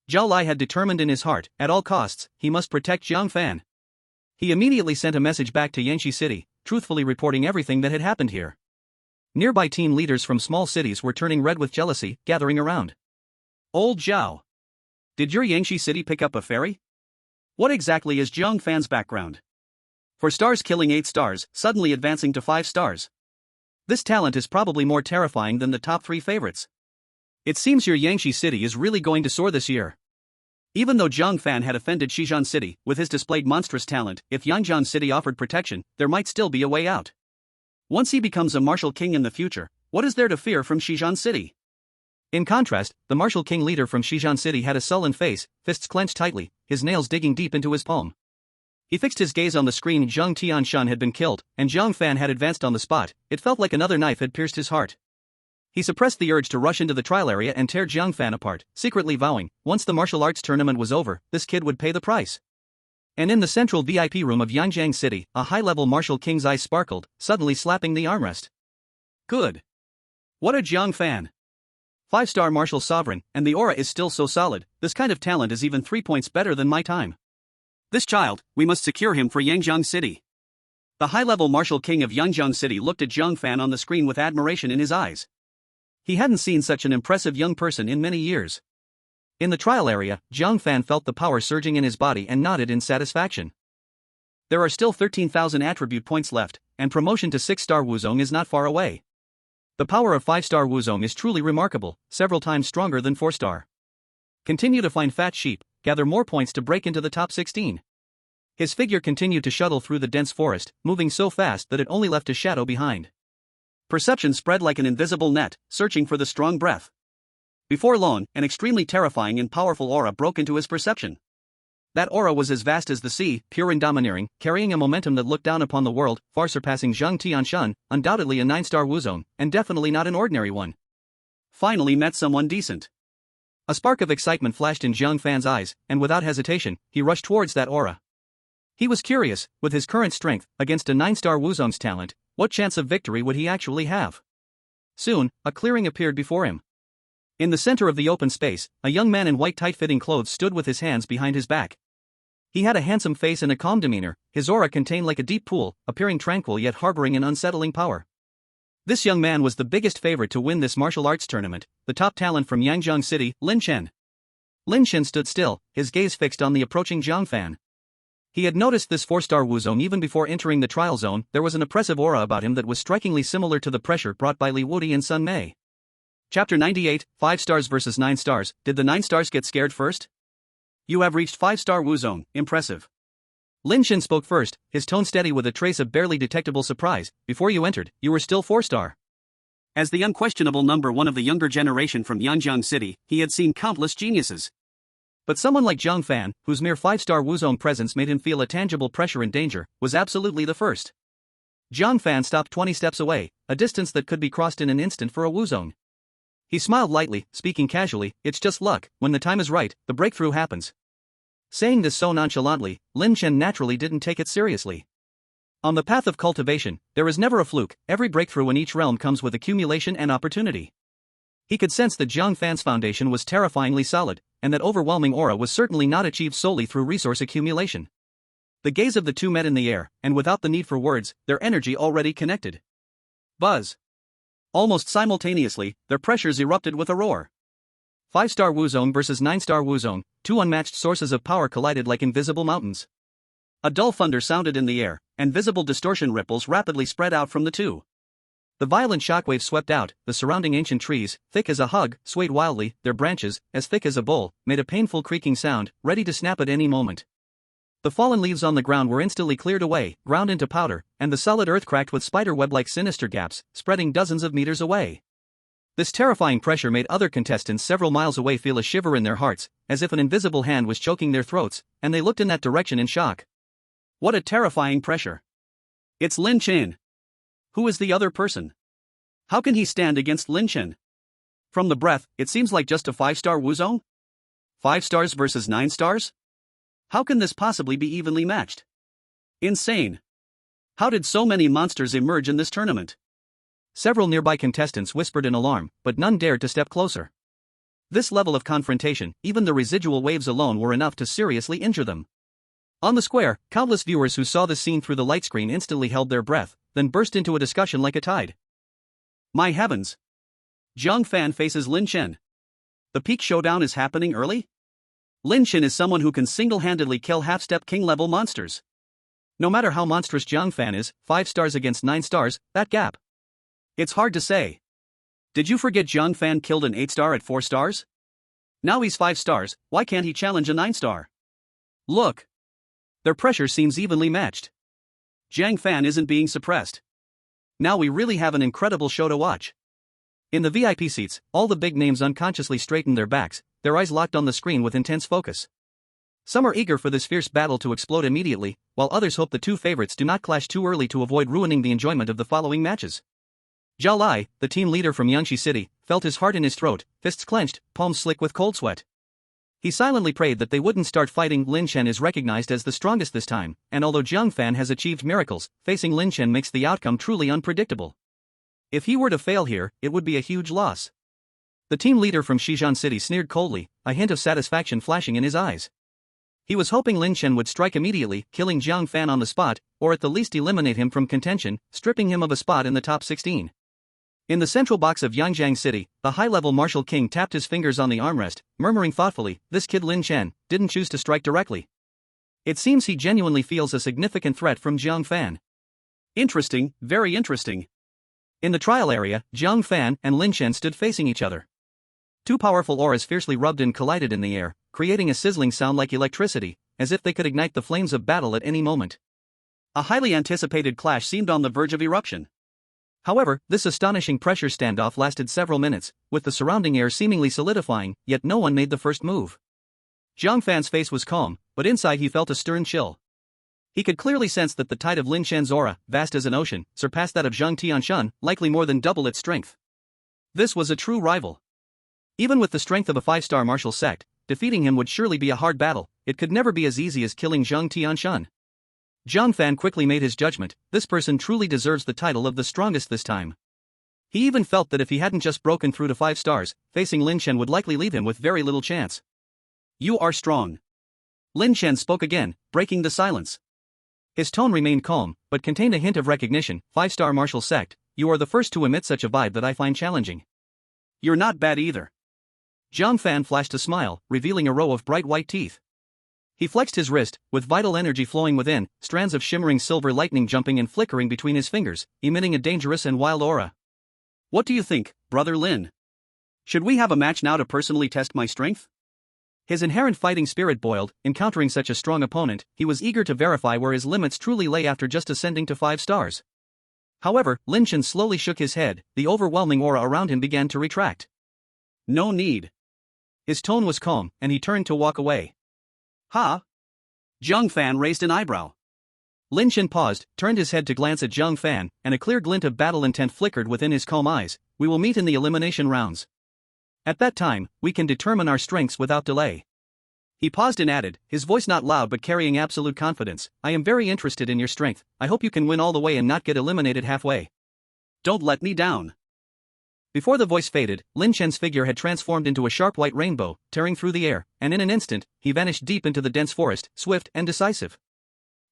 Zhao Lai had determined in his heart, at all costs, he must protect Jiang Fan. He immediately sent a message back to Yangshi City, truthfully reporting everything that had happened here. Nearby team leaders from small cities were turning red with jealousy, gathering around. Old Zhao. Did your Yangshi city pick up a fairy? What exactly is Jiang Fan's background? 4 stars killing 8 stars, suddenly advancing to 5 stars. This talent is probably more terrifying than the top 3 favorites. It seems your Yangshi city is really going to soar this year. Even though Jiang Fan had offended Shijian City with his displayed monstrous talent, if Yangjiang City offered protection, there might still be a way out. Once he becomes a martial king in the future, what is there to fear from Shijian City? In contrast, the martial king leader from Shijian City had a sullen face, fists clenched tightly, his nails digging deep into his palm. He fixed his gaze on the screen. Zhang Tianshan had been killed, and Jiang Fan had advanced on the spot. It felt like another knife had pierced his heart. He suppressed the urge to rush into the trial area and tear Jiang Fan apart, secretly vowing, once the martial arts tournament was over, this kid would pay the price. And in the central VIP room of Yangjiang City, a high-level martial king's eyes sparkled, suddenly slapping the armrest. Good. What a Jiang Fan. 5-star martial sovereign, and the aura is still so solid. This kind of talent is even 3 points better than my time. This child, we must secure him for Yangjiang City. The high-level martial king of Yangjiang City looked at Jiang Fan on the screen with admiration in his eyes. He hadn't seen such an impressive young person in many years. In the trial area, Jiang Fan felt the power surging in his body and nodded in satisfaction. There are still 13,000 attribute points left, and promotion to 6-star Wuzong is not far away. The power of 5-star Wuzong is truly remarkable, several times stronger than 4-star. Continue to find fat sheep, gather more points to break into the top 16. His figure continued to shuttle through the dense forest, moving so fast that it only left a shadow behind. Perception spread like an invisible net, searching for the strong breath. Before long, an extremely terrifying and powerful aura broke into his perception. That aura was as vast as the sea, pure and domineering, carrying a momentum that looked down upon the world, far surpassing Zhang Tianshan, undoubtedly a 9-star Wuzong, and definitely not an ordinary one. Finally met someone decent. A spark of excitement flashed in Jiang Fan's eyes, and without hesitation, he rushed towards that aura. He was curious, with his current strength, against a 9-star Wuzong's talent, what chance of victory would he actually have? Soon, a clearing appeared before him. In the center of the open space, a young man in white tight-fitting clothes stood with his hands behind his back. He had a handsome face and a calm demeanor, his aura contained like a deep pool, appearing tranquil yet harboring an unsettling power. This young man was the biggest favorite to win this martial arts tournament, the top talent from Yangjiang City, Lin Chen. Lin Chen stood still, his gaze fixed on the approaching Jiang Fan. He had noticed this 4-star Wuzong even before entering the trial zone. There was an oppressive aura about him that was strikingly similar to the pressure brought by Li Wudi and Sun Mei. Chapter 98, 5 stars versus 9 stars. Did the 9 stars get scared first? You have reached 5-star Wuzong, impressive. Lin Chen spoke first, his tone steady with a trace of barely detectable surprise. Before you entered, you were still 4-star. As the unquestionable number 1 of the younger generation from Yangjiang City, he had seen countless geniuses. But someone like Jiang Fan, whose mere 5-star Wuzong presence made him feel a tangible pressure and danger, was absolutely the first. Jiang Fan stopped 20 steps away, a distance that could be crossed in an instant for a Wuzong. He smiled lightly, speaking casually, it's just luck, when the time is right, the breakthrough happens. Saying this so nonchalantly, Lin Chen naturally didn't take it seriously. On the path of cultivation, there is never a fluke, every breakthrough in each realm comes with accumulation and opportunity. He could sense that Jiang Fan's foundation was terrifyingly solid, and that overwhelming aura was certainly not achieved solely through resource accumulation. The gaze of the two met in the air, and without the need for words, their energy already connected. Buzz. Almost simultaneously, their pressures erupted with a roar. 5-star Wuzong versus 9-star Wuzong, two unmatched sources of power collided like invisible mountains. A dull thunder sounded in the air, and visible distortion ripples rapidly spread out from the two. The violent shockwave swept out, the surrounding ancient trees, thick as a hug, swayed wildly, their branches, as thick as a bowl, made a painful creaking sound, ready to snap at any moment. The fallen leaves on the ground were instantly cleared away, ground into powder, and the solid earth cracked with spiderweb-like sinister gaps, spreading dozens of meters away. This terrifying pressure made other contestants several miles away feel a shiver in their hearts, as if an invisible hand was choking their throats, and they looked in that direction in shock. What a terrifying pressure! It's Lin Chen! Who is the other person? How can he stand against Lin Chen? From the breath, it seems like just a 5-star Wuzong? 5 stars versus 9 stars? How can this possibly be evenly matched? Insane! How did so many monsters emerge in this tournament? Several nearby contestants whispered in alarm, but none dared to step closer. This level of confrontation, even the residual waves alone were enough to seriously injure them. On the square, countless viewers who saw the scene through the light screen instantly held their breath, then burst into a discussion like a tide. My heavens! Jiang Fan faces Lin Chen. The peak showdown is happening early? Lin Chen is someone who can single-handedly kill half-step king-level monsters. No matter how monstrous Jiang Fan is, 5 stars against 9 stars, that gap. It's hard to say. Did you forget Jiang Fan killed an 8-star at 4 stars? Now he's 5 stars, why can't he challenge a 9-star? Look! Their pressure seems evenly matched. Jiang Fan isn't being suppressed. Now we really have an incredible show to watch. In the VIP seats, all the big names unconsciously straighten their backs, their eyes locked on the screen with intense focus. Some are eager for this fierce battle to explode immediately, while others hope the two favorites do not clash too early to avoid ruining the enjoyment of the following matches. Zhao Lai, the team leader from Yangshi City, felt his heart in his throat, fists clenched, palms slick with cold sweat. He silently prayed that they wouldn't start fighting. Lin Chen is recognized as the strongest this time, and although Jiang Fan has achieved miracles, facing Lin Chen makes the outcome truly unpredictable. If he were to fail here, it would be a huge loss. The team leader from Shijian City sneered coldly, a hint of satisfaction flashing in his eyes. He was hoping Lin Chen would strike immediately, killing Jiang Fan on the spot, or at the least eliminate him from contention, stripping him of a spot in the top 16. In the central box of Yangjiang City, the high-level martial king tapped his fingers on the armrest, murmuring thoughtfully, "This kid Lin Chen didn't choose to strike directly. It seems he genuinely feels a significant threat from Jiang Fan." Interesting, very interesting. In the trial area, Jiang Fan and Lin Chen stood facing each other. Two powerful auras fiercely rubbed and collided in the air, creating a sizzling sound like electricity, as if they could ignite the flames of battle at any moment. A highly anticipated clash seemed on the verge of eruption. However, this astonishing pressure standoff lasted several minutes, with the surrounding air seemingly solidifying, yet no one made the first move. Jiang Fan's face was calm, but inside he felt a stern chill. He could clearly sense that the tide of Lin Chen's aura, vast as an ocean, surpassed that of Zhang Tianshan, likely more than double its strength. This was a true rival. Even with the strength of a 5-star martial sect, defeating him would surely be a hard battle. It could never be as easy as killing Zhang Tianshan. Jiang Fan quickly made his judgment, this person truly deserves the title of the strongest this time. He even felt that if he hadn't just broken through to 5 stars, facing Lin Chen would likely leave him with very little chance. "You are strong." Lin Chen spoke again, breaking the silence. His tone remained calm, but contained a hint of recognition. 5-star martial sect, you are the first to emit such a vibe that I find challenging. You're not bad either. Jiang Fan flashed a smile, revealing a row of bright white teeth. He flexed his wrist, with vital energy flowing within, strands of shimmering silver lightning jumping and flickering between his fingers, emitting a dangerous and wild aura. "What do you think, Brother Lin? Should we have a match now to personally test my strength?" His inherent fighting spirit boiled. Encountering such a strong opponent, he was eager to verify where his limits truly lay after just ascending to 5 stars. However, Lin Chen slowly shook his head, the overwhelming aura around him began to retract. "No need." His tone was calm, and he turned to walk away. "Ha?" Jiang Fan raised an eyebrow. Lin Chen paused, turned his head to glance at Jiang Fan, and a clear glint of battle intent flickered within his calm eyes. "We will meet in the elimination rounds. At that time, we can determine our strengths without delay." He paused and added, his voice not loud but carrying absolute confidence, "I am very interested in your strength. I hope you can win all the way and not get eliminated halfway. Don't let me down." Before the voice faded, Lin Chen's figure had transformed into a sharp white rainbow, tearing through the air, and in an instant, he vanished deep into the dense forest, swift and decisive.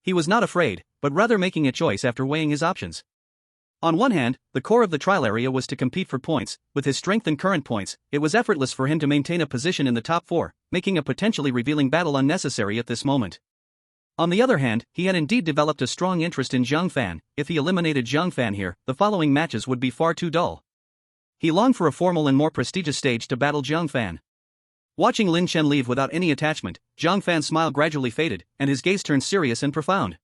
He was not afraid, but rather making a choice after weighing his options. On one hand, the core of the trial area was to compete for points. With his strength and current points, it was effortless for him to maintain a position in the top 4, making a potentially revealing battle unnecessary at this moment. On the other hand, he had indeed developed a strong interest in Jiang Fan. If he eliminated Jiang Fan here, the following matches would be far too dull. He longed for a formal and more prestigious stage to battle Jiang Fan. Watching Lin Chen leave without any attachment, Jiang Fan's smile gradually faded, and his gaze turned serious and profound.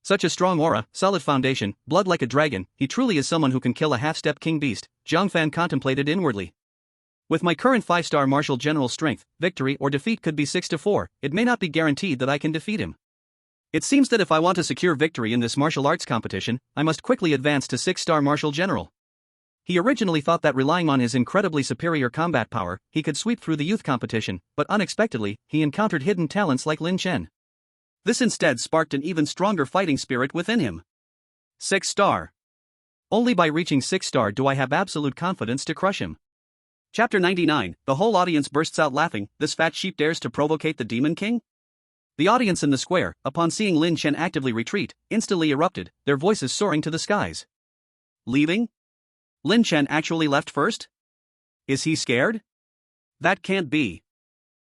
Such a strong aura, solid foundation, blood like a dragon, he truly is someone who can kill a half-step king beast, Jiang Fan contemplated inwardly. With my current 5-star martial general strength, victory or defeat could be 6-4, it may not be guaranteed that I can defeat him. It seems that if I want to secure victory in this martial arts competition, I must quickly advance to 6-star martial general. He originally thought that relying on his incredibly superior combat power, he could sweep through the youth competition, but unexpectedly, he encountered hidden talents like Lin Chen. This instead sparked an even stronger fighting spirit within him. 6-star. Only by reaching 6-star do I have absolute confidence to crush him. Chapter 99, the whole audience bursts out laughing. This fat sheep dares to provocate the Demon King? The audience in the square, upon seeing Lin Chen actively retreat, instantly erupted, their voices soaring to the skies. Leaving? Lin Chen actually left first? Is he scared? That can't be.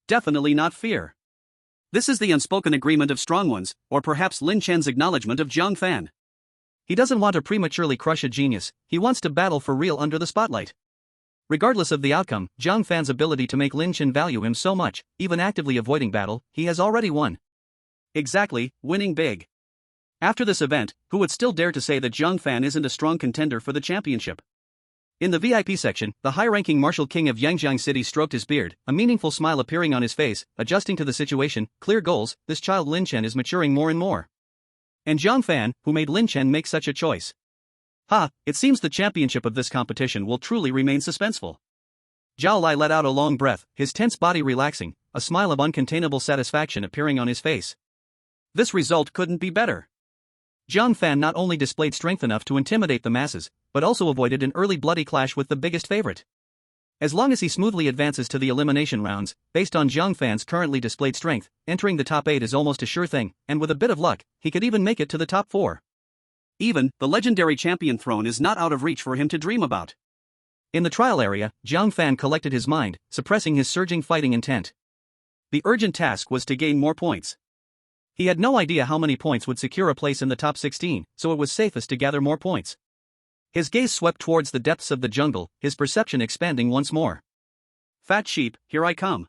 Definitely not fear. This is the unspoken agreement of strong ones, or perhaps Lin Chen's acknowledgement of Jiang Fan. He doesn't want to prematurely crush a genius, he wants to battle for real under the spotlight. Regardless of the outcome, Jiang Fan's ability to make Lin Chen value him so much, even actively avoiding battle, he has already won. Exactly, winning big. After this event, who would still dare to say that Jiang Fan isn't a strong contender for the championship? In the VIP section, the high-ranking martial king of Yangjiang City stroked his beard, a meaningful smile appearing on his face, adjusting to the situation. Clear goals, this child Lin Chen is maturing more and more. And Jiang Fan, who made Lin Chen make such a choice? It seems the championship of this competition will truly remain suspenseful. Zhao Lai let out a long breath, his tense body relaxing, a smile of uncontainable satisfaction appearing on his face. This result couldn't be better. Jiang Fan not only displayed strength enough to intimidate the masses, but also avoided an early bloody clash with the biggest favorite. As long as he smoothly advances to the elimination rounds, based on Jiang Fan's currently displayed strength, entering the top 8 is almost a sure thing, and with a bit of luck, he could even make it to the top 4. Even, the legendary champion throne is not out of reach for him to dream about. In the trial area, Jiang Fan collected his mind, suppressing his surging fighting intent. The urgent task was to gain more points. He had no idea how many points would secure a place in the top 16, so it was safest to gather more points. His gaze swept towards the depths of the jungle, his perception expanding once more. Fat sheep, here I come.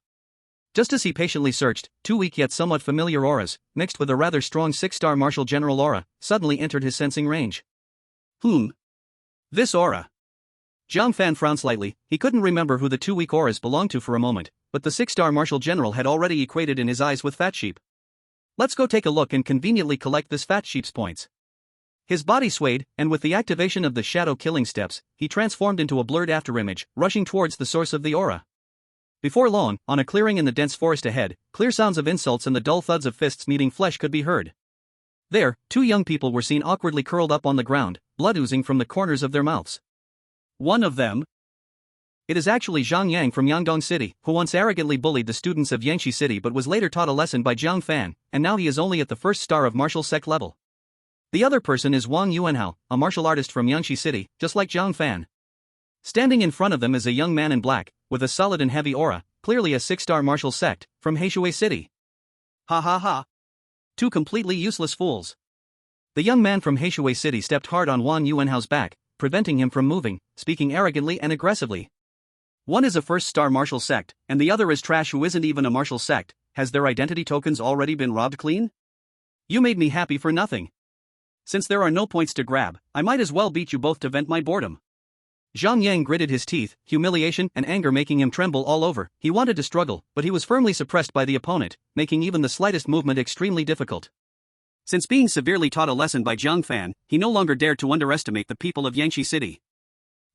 Just as he patiently searched, 2 weak yet somewhat familiar auras, mixed with a rather strong 6-star martial general aura, suddenly entered his sensing range. This aura. Jiang Fan frowned slightly, he couldn't remember who the 2 weak auras belonged to for a moment, but the 6-star martial general had already equated in his eyes with fat sheep. Let's go take a look and conveniently collect this fat sheep's points. His body swayed, and with the activation of the shadow killing steps, he transformed into a blurred afterimage, rushing towards the source of the aura. Before long, on a clearing in the dense forest ahead, clear sounds of insults and the dull thuds of fists meeting flesh could be heard. There, 2 young people were seen awkwardly curled up on the ground, blood oozing from the corners of their mouths. One of them. It is actually Zhang Yang from Yangdong City, who once arrogantly bullied the students of Yangshi City but was later taught a lesson by Jiang Fan, and now he is only at the 1st star of martial sect level. The other person is Wang Yuanhao, a martial artist from Yangshi City, just like Jiang Fan. Standing in front of them is a young man in black, with a solid and heavy aura, clearly a 6-star martial sect, from Heishui City. Ha ha ha. 2 completely useless fools. The young man from Heishui City stepped hard on Wang Yuanhao's back, preventing him from moving, speaking arrogantly and aggressively. One is a 1st-star martial sect, and the other is trash who isn't even a martial sect. Has their identity tokens already been robbed clean? You made me happy for nothing. Since there are no points to grab, I might as well beat you both to vent my boredom. Zhang Yang gritted his teeth, humiliation and anger making him tremble all over. He wanted to struggle, but he was firmly suppressed by the opponent, making even the slightest movement extremely difficult. Since being severely taught a lesson by Jiang Fan, he no longer dared to underestimate the people of Yangshi City.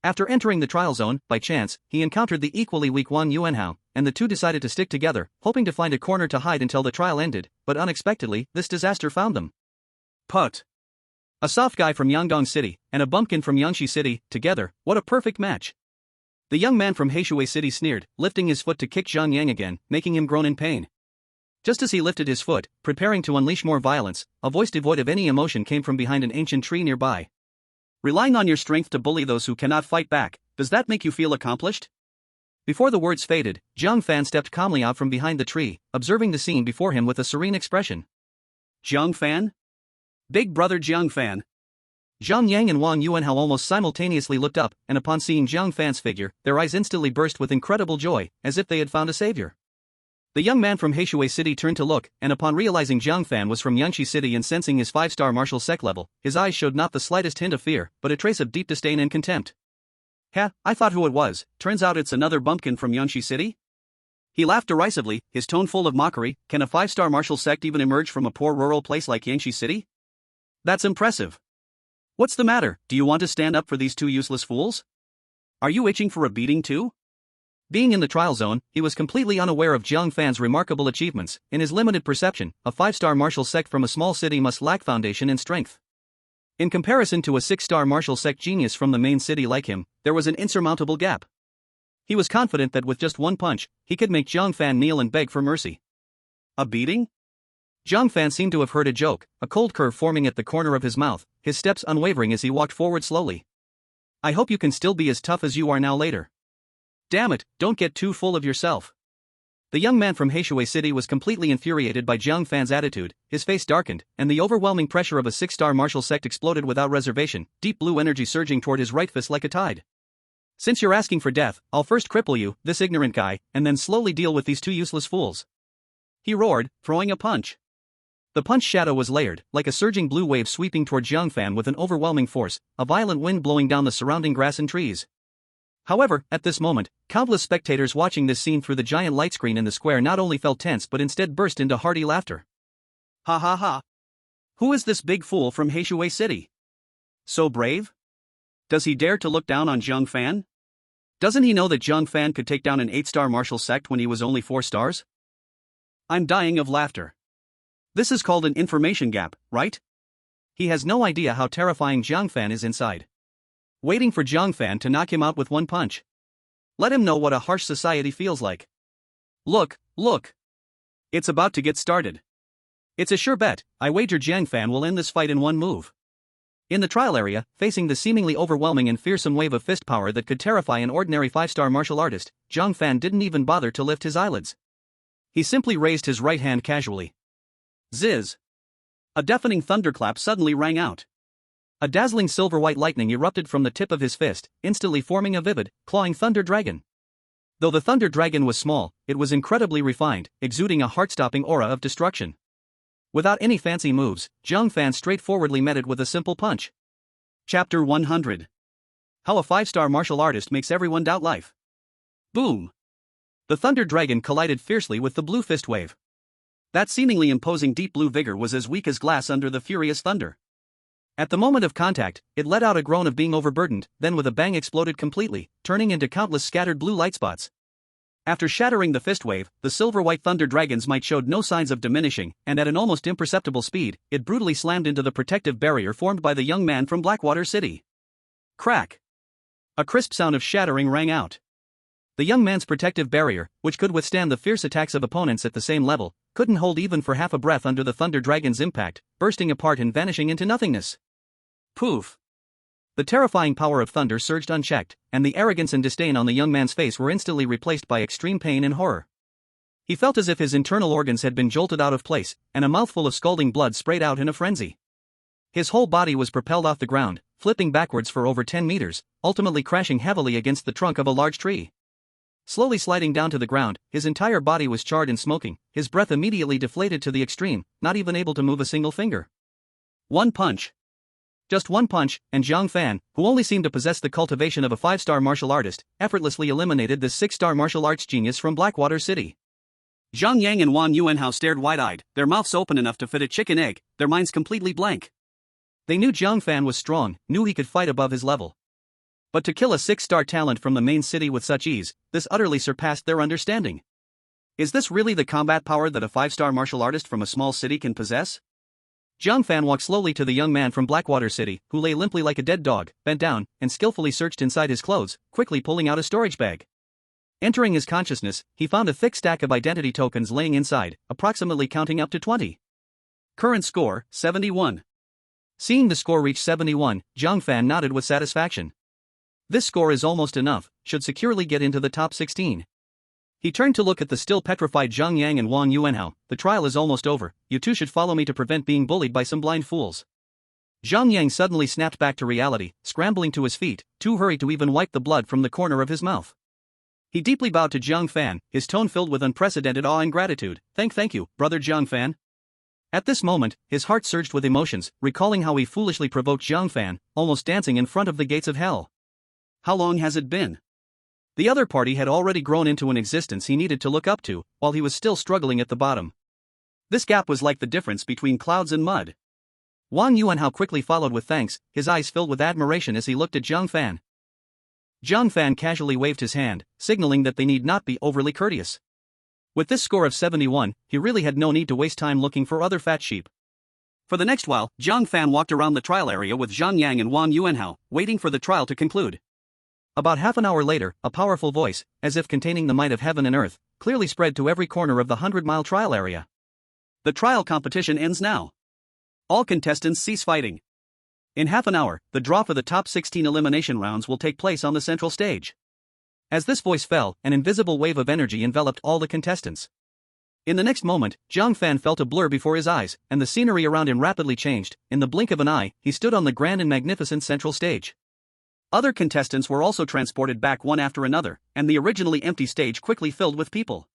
After entering the trial zone, by chance, he encountered the equally weak Wang Yuanhao, and the 2 decided to stick together, hoping to find a corner to hide until the trial ended, but unexpectedly, this disaster found them. Put. A soft guy from Yangdong City, and a bumpkin from Yangshi City, together, what a perfect match. The young man from Heishui City sneered, lifting his foot to kick Zhang Yang again, making him groan in pain. Just as he lifted his foot, preparing to unleash more violence, a voice devoid of any emotion came from behind an ancient tree nearby. Relying on your strength to bully those who cannot fight back, does that make you feel accomplished? Before the words faded, Jiang Fan stepped calmly out from behind the tree, observing the scene before him with a serene expression. Jiang Fan? Big brother Jiang Fan. Zhang Yang and Wang Yuanhao almost simultaneously looked up, and upon seeing Jiang Fan's figure, their eyes instantly burst with incredible joy, as if they had found a savior. The young man from Heishui City turned to look, and upon realizing Jiang Fan was from Yangshi City and sensing his 5-star martial sect level, his eyes showed not the slightest hint of fear, but a trace of deep disdain and contempt. I thought who it was, turns out it's another bumpkin from Yangshi City? He laughed derisively, his tone full of mockery. Can a 5-star martial sect even emerge from a poor rural place like Yangshi City? That's impressive. What's the matter, do you want to stand up for these 2 useless fools? Are you itching for a beating too? Being in the trial zone, he was completely unaware of Jiang Fan's remarkable achievements. In his limited perception, a 5-star martial sect from a small city must lack foundation and strength. In comparison to a 6-star martial sect genius from the main city like him, there was an insurmountable gap. He was confident that with just one punch, he could make Jiang Fan kneel and beg for mercy. A beating? Jiang Fan seemed to have heard a joke, a cold curve forming at the corner of his mouth, his steps unwavering as he walked forward slowly. I hope you can still be as tough as you are now later. Damn it, don't get too full of yourself. The young man from Heishui City was completely infuriated by Jiang Fan's attitude, his face darkened, and the overwhelming pressure of a 6-star martial sect exploded without reservation, deep blue energy surging toward his right fist like a tide. Since you're asking for death, I'll first cripple you, this ignorant guy, and then slowly deal with these two useless fools. He roared, throwing a punch. The punch shadow was layered, like a surging blue wave sweeping toward Jiang Fan with an overwhelming force, a violent wind blowing down the surrounding grass and trees. However, at this moment, countless spectators watching this scene through the giant light screen in the square not only felt tense but instead burst into hearty laughter. Ha ha ha. Who is this big fool from Heishui City? So brave? Does he dare to look down on Jiang Fan? Doesn't he know that Jiang Fan could take down an 8-star martial sect when he was only 4 stars? I'm dying of laughter. This is called an information gap, right? He has no idea how terrifying Jiang Fan is inside. Waiting for Jiang Fan to knock him out with one punch. Let him know what a harsh society feels like. Look, look. It's about to get started. It's a sure bet, I wager Jiang Fan will end this fight in one move. In the trial area, facing the seemingly overwhelming and fearsome wave of fist power that could terrify an ordinary 5-star martial artist, Jiang Fan didn't even bother to lift his eyelids. He simply raised his right hand casually. Ziz! A deafening thunderclap suddenly rang out. A dazzling silver-white lightning erupted from the tip of his fist, instantly forming a vivid, clawing thunder dragon. Though the thunder dragon was small, it was incredibly refined, exuding a heart-stopping aura of destruction. Without any fancy moves, Jiang Fan straightforwardly met it with a simple punch. Chapter 100. How a 5-star martial artist makes everyone doubt life. Boom! The thunder dragon collided fiercely with the blue fist wave. That seemingly imposing deep blue vigor was as weak as glass under the furious thunder. At the moment of contact, it let out a groan of being overburdened, then with a bang exploded completely, turning into countless scattered blue light spots. After shattering the fist wave, the silver-white thunder dragon's might showed no signs of diminishing, and at an almost imperceptible speed, it brutally slammed into the protective barrier formed by the young man from Blackwater City. Crack! A crisp sound of shattering rang out. The young man's protective barrier, which could withstand the fierce attacks of opponents at the same level, couldn't hold even for half a breath under the thunder dragon's impact, bursting apart and vanishing into nothingness. Poof! The terrifying power of thunder surged unchecked, and the arrogance and disdain on the young man's face were instantly replaced by extreme pain and horror. He felt as if his internal organs had been jolted out of place, and a mouthful of scalding blood sprayed out in a frenzy. His whole body was propelled off the ground, flipping backwards for over 10 meters, ultimately crashing heavily against the trunk of a large tree. Slowly sliding down to the ground, his entire body was charred and smoking, his breath immediately deflated to the extreme, not even able to move a single finger. One punch. Just one punch, and Jiang Fan, who only seemed to possess the cultivation of a 5-star martial artist, effortlessly eliminated this 6-star martial arts genius from Blackwater City. Zhang Yang and Wang Yuanhao stared wide-eyed, their mouths open enough to fit a chicken egg, their minds completely blank. They knew Jiang Fan was strong, knew he could fight above his level. But to kill a 6-star talent from the main city with such ease, this utterly surpassed their understanding. Is this really the combat power that a 5-star martial artist from a small city can possess? Jiang Fan walked slowly to the young man from Blackwater City, who lay limply like a dead dog, bent down, and skillfully searched inside his clothes, quickly pulling out a storage bag. Entering his consciousness, he found a thick stack of identity tokens laying inside, approximately counting up to 20. Current score, 71. Seeing the score reach 71, Jiang Fan nodded with satisfaction. This score is almost enough, should securely get into the top 16. He turned to look at the still petrified Zhang Yang and Wang Yuanhao. The trial is almost over, you two should follow me to prevent being bullied by some blind fools. Zhang Yang suddenly snapped back to reality, scrambling to his feet, too hurried to even wipe the blood from the corner of his mouth. He deeply bowed to Jiang Fan, his tone filled with unprecedented awe and gratitude. Thank you, brother Jiang Fan. At this moment, his heart surged with emotions, recalling how he foolishly provoked Jiang Fan, almost dancing in front of the gates of hell. How long has it been? The other party had already grown into an existence he needed to look up to, while he was still struggling at the bottom. This gap was like the difference between clouds and mud. Wang Yuanhao quickly followed with thanks, his eyes filled with admiration as he looked at Jiang Fan. Jiang Fan casually waved his hand, signaling that they need not be overly courteous. With this score of 71, he really had no need to waste time looking for other fat sheep. For the next while, Jiang Fan walked around the trial area with Zhang Yang and Wang Yuanhao, waiting for the trial to conclude. About half an hour later, a powerful voice, as if containing the might of heaven and earth, clearly spread to every corner of the 100-mile trial area. The trial competition ends now. All contestants cease fighting. In half an hour, the draw for the top 16 elimination rounds will take place on the central stage. As this voice fell, an invisible wave of energy enveloped all the contestants. In the next moment, Jiang Fan felt a blur before his eyes, and the scenery around him rapidly changed. In the blink of an eye, he stood on the grand and magnificent central stage. Other contestants were also transported back one after another, and the originally empty stage quickly filled with people.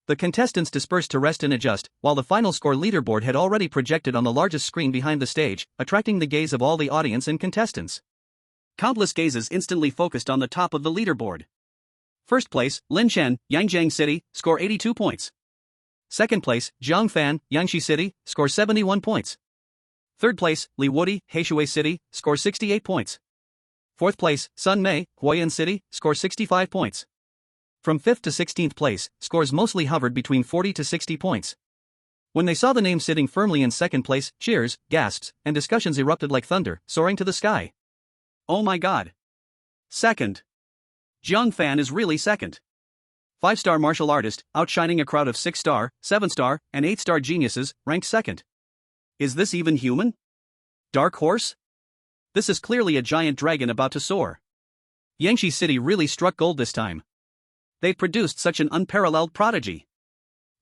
The contestants dispersed to rest and adjust, while the final score leaderboard had already projected on the largest screen behind the stage, attracting the gaze of all the audience and contestants. Countless gazes instantly focused on the top of the leaderboard. First place, Lin Chen, Yangjiang City, score 82 points. Second place, Jiang Fan, Yangshi City, score 71 points. Third place, Li Wudi, Heishui City, score 68 points. Fourth place, Sun Mei, Huayan City, score 65 points. From 5th to 16th place, scores mostly hovered between 40 to 60 points. When they saw the name sitting firmly in second place, cheers, gasps, and discussions erupted like thunder, soaring to the sky. Oh my god. Second. Jiang Fan is really second. 5-star martial artist, outshining a crowd of 6-star, 7-star, and 8-star geniuses, ranked second. Is this even human? Dark horse? This is clearly a giant dragon about to soar. Yangshi City really struck gold this time. They've produced such an unparalleled prodigy.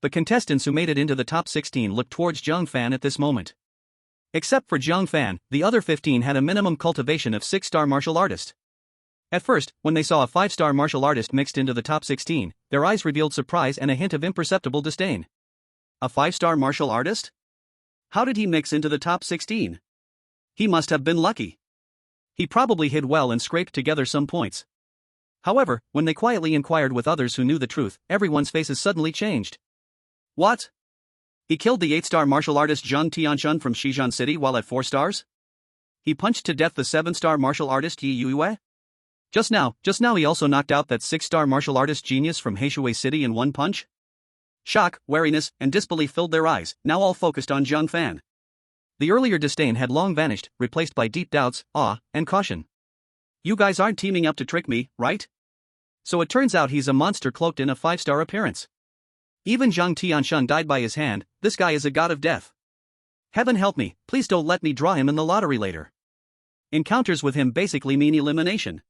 The contestants who made it into the top 16 looked towards Jiang Fan at this moment. Except for Jiang Fan, the other 15 had a minimum cultivation of 6-star martial artist. At first, when they saw a 5-star martial artist mixed into the top 16, their eyes revealed surprise and a hint of imperceptible disdain. A 5-star martial artist? How did he mix into the top 16? He must have been lucky. He probably hid well and scraped together some points. However, when they quietly inquired with others who knew the truth, everyone's faces suddenly changed. What? He killed the 8-star martial artist Zhang Tianshun from Shijian City while at 4 stars? He punched to death the 7-star martial artist Yi Yue? Just now he also knocked out that 6-star martial artist genius from Heishui City in one punch? Shock, wariness, and disbelief filled their eyes, now all focused on Jiang Fan. The earlier disdain had long vanished, replaced by deep doubts, awe, and caution. You guys aren't teaming up to trick me, right? So it turns out he's a monster cloaked in a 5-star appearance. Even Zhang Tianshun died by his hand. This guy is a god of death. Heaven help me, please don't let me draw him in the lottery later. Encounters with him basically mean elimination.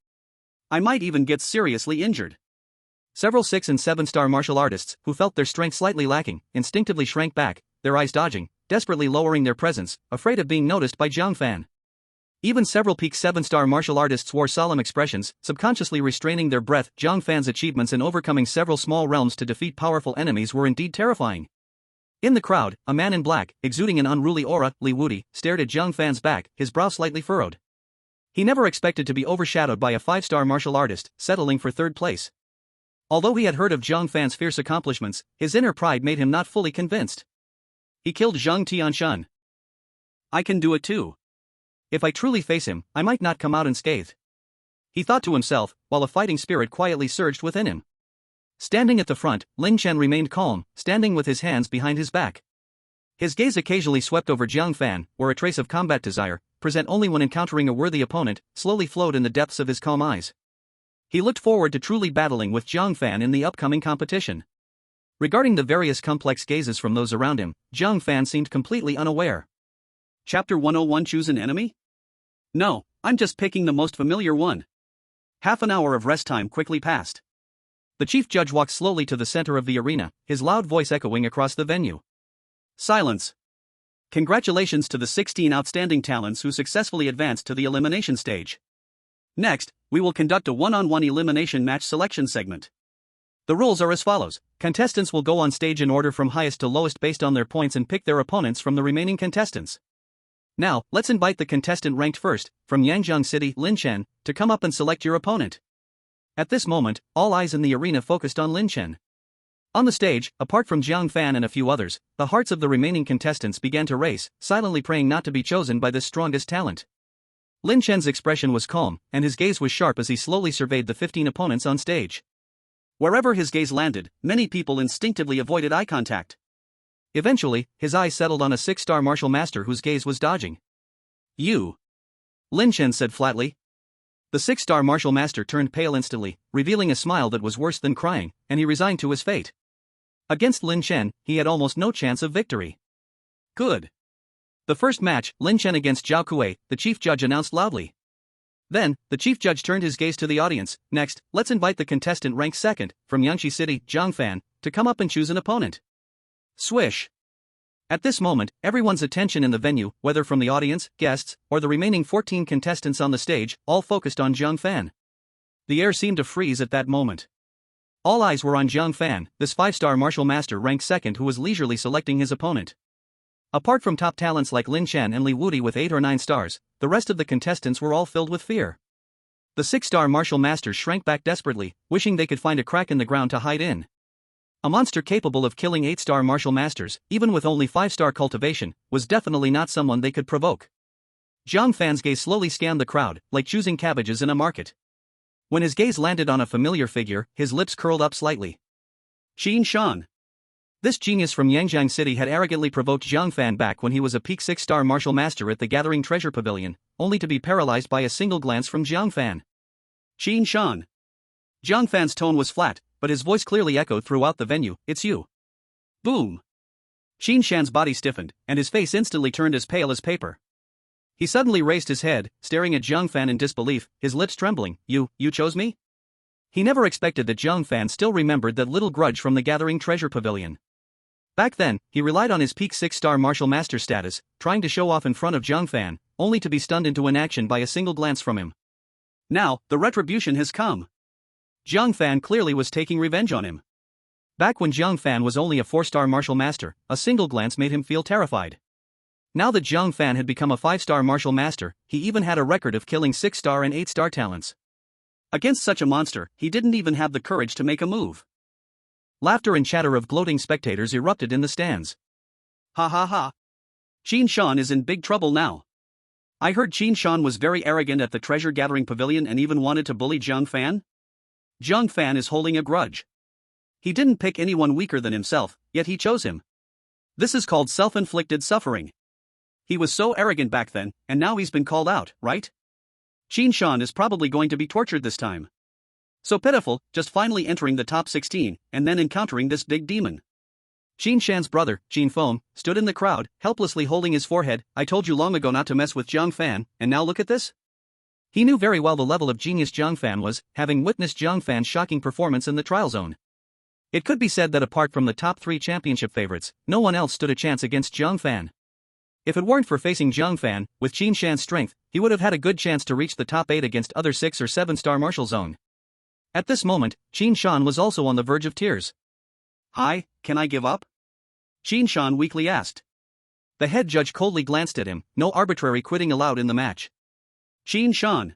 I might even get seriously injured. Several 6- and 7-star martial artists, who felt their strength slightly lacking, instinctively shrank back, their eyes dodging, desperately lowering their presence, afraid of being noticed by Jiang Fan. Even several peak 7-star martial artists wore solemn expressions, subconsciously restraining their breath. Jiang Fan's achievements in overcoming several small realms to defeat powerful enemies were indeed terrifying. In the crowd, a man in black, exuding an unruly aura, Li Wudi, stared at Jiang Fan's back, his brow slightly furrowed. He never expected to be overshadowed by a 5-star martial artist, settling for 3rd place. Although he had heard of Jiang Fan's fierce accomplishments, his inner pride made him not fully convinced. He killed Zhang Tianshun. I can do it too. If I truly face him, I might not come out unscathed. He thought to himself, while a fighting spirit quietly surged within him. Standing at the front, Lin Chen remained calm, standing with his hands behind his back. His gaze occasionally swept over Jiang Fan, where a trace of combat desire, present only when encountering a worthy opponent, slowly flowed in the depths of his calm eyes. He looked forward to truly battling with Jiang Fan in the upcoming competition. Regarding the various complex gazes from those around him, Jiang Fan seemed completely unaware. Chapter 101: Choose an enemy? No, I'm just picking the most familiar one. Half an hour of rest time quickly passed. The chief judge walked slowly to the center of the arena, his loud voice echoing across the venue. Silence. Congratulations to the 16 outstanding talents who successfully advanced to the elimination stage. Next, we will conduct a one-on-one elimination match selection segment. The rules are as follows. Contestants will go on stage in order from highest to lowest based on their points and pick their opponents from the remaining contestants. Now, let's invite the contestant ranked first, from Yangjiang City, Lin Chen, to come up and select your opponent. At this moment, all eyes in the arena focused on Lin Chen. On the stage, apart from Jiang Fan and a few others, the hearts of the remaining contestants began to race, silently praying not to be chosen by this strongest talent. Lin Chen's expression was calm, and his gaze was sharp as he slowly surveyed the 15 opponents on stage. Wherever his gaze landed, many people instinctively avoided eye contact. Eventually, his eyes settled on a 6-star martial master whose gaze was dodging. You. Lin Chen said flatly. The 6-star martial master turned pale instantly, revealing a smile that was worse than crying, and he resigned to his fate. Against Lin Chen, he had almost no chance of victory. Good. The first match, Lin Chen against Zhao Kuei, the chief judge announced loudly. Then, the chief judge turned his gaze to the audience. Next, let's invite the contestant ranked second, from Yangshi City, Jiang Fan, to come up and choose an opponent. Swish. At this moment, everyone's attention in the venue, whether from the audience, guests, or the remaining 14 contestants on the stage, all focused on Jiang Fan. The air seemed to freeze at that moment. All eyes were on Jiang Fan, this 5-star martial master ranked second who was leisurely selecting his opponent. Apart from top talents like Lin Chen and Li Wudi with 8 or 9 stars, the rest of the contestants were all filled with fear. The 6-star martial masters shrank back desperately, wishing they could find a crack in the ground to hide in. A monster capable of killing 8-star martial masters, even with only 5-star cultivation, was definitely not someone they could provoke. Jiang Fan's gaze slowly scanned the crowd, like choosing cabbages in a market. When his gaze landed on a familiar figure, his lips curled up slightly. Qin Shan. This genius from Yangjiang City had arrogantly provoked Jiang Fan back when he was a peak 6-star martial master at the Gathering Treasure Pavilion, only to be paralyzed by a single glance from Jiang Fan. Qin Shan. Jiang Fan's tone was flat, but his voice clearly echoed throughout the venue, "It's you." Boom. Qin Shan's body stiffened, and his face instantly turned as pale as paper. He suddenly raised his head, staring at Jiang Fan in disbelief, his lips trembling. You chose me?" He never expected that Jiang Fan still remembered that little grudge from the Gathering Treasure Pavilion. Back then, he relied on his peak 6-star martial master status, trying to show off in front of Jiang Fan, only to be stunned into inaction by a single glance from him. Now, the retribution has come. Jiang Fan clearly was taking revenge on him. Back when Jiang Fan was only a 4-star martial master, a single glance made him feel terrified. Now that Jiang Fan had become a 5-star martial master, he even had a record of killing 6-star and 8-star talents. Against such a monster, he didn't even have the courage to make a move. Laughter and chatter of gloating spectators erupted in the stands. Ha ha ha. Qin Shan is in big trouble now. I heard Qin Shan was very arrogant at the treasure gathering pavilion and even wanted to bully Jiang Fan. Jiang Fan is holding a grudge. He didn't pick anyone weaker than himself, yet he chose him. This is called self-inflicted suffering. He was so arrogant back then, and now he's been called out, right? Qin Shan is probably going to be tortured this time. So pitiful, just finally entering the top 16, and then encountering this big demon. Qin Shan's brother, Qin Feng, stood in the crowd, helplessly holding his forehead. I told you long ago not to mess with Jiang Fan, and now look at this? He knew very well the level of genius Jiang Fan was, having witnessed Jiang Fan's shocking performance in the trial zone. It could be said that apart from the top 3 championship favorites, no one else stood a chance against Jiang Fan. If it weren't for facing Jiang Fan, with Qin Shan's strength, he would have had a good chance to reach the top 8 against other 6 or 7-star martial zone. At this moment, Qin Shan was also on the verge of tears. Can I give up? Qin Shan weakly asked. The head judge coldly glanced at him, no arbitrary quitting allowed in the match. Qin Shan.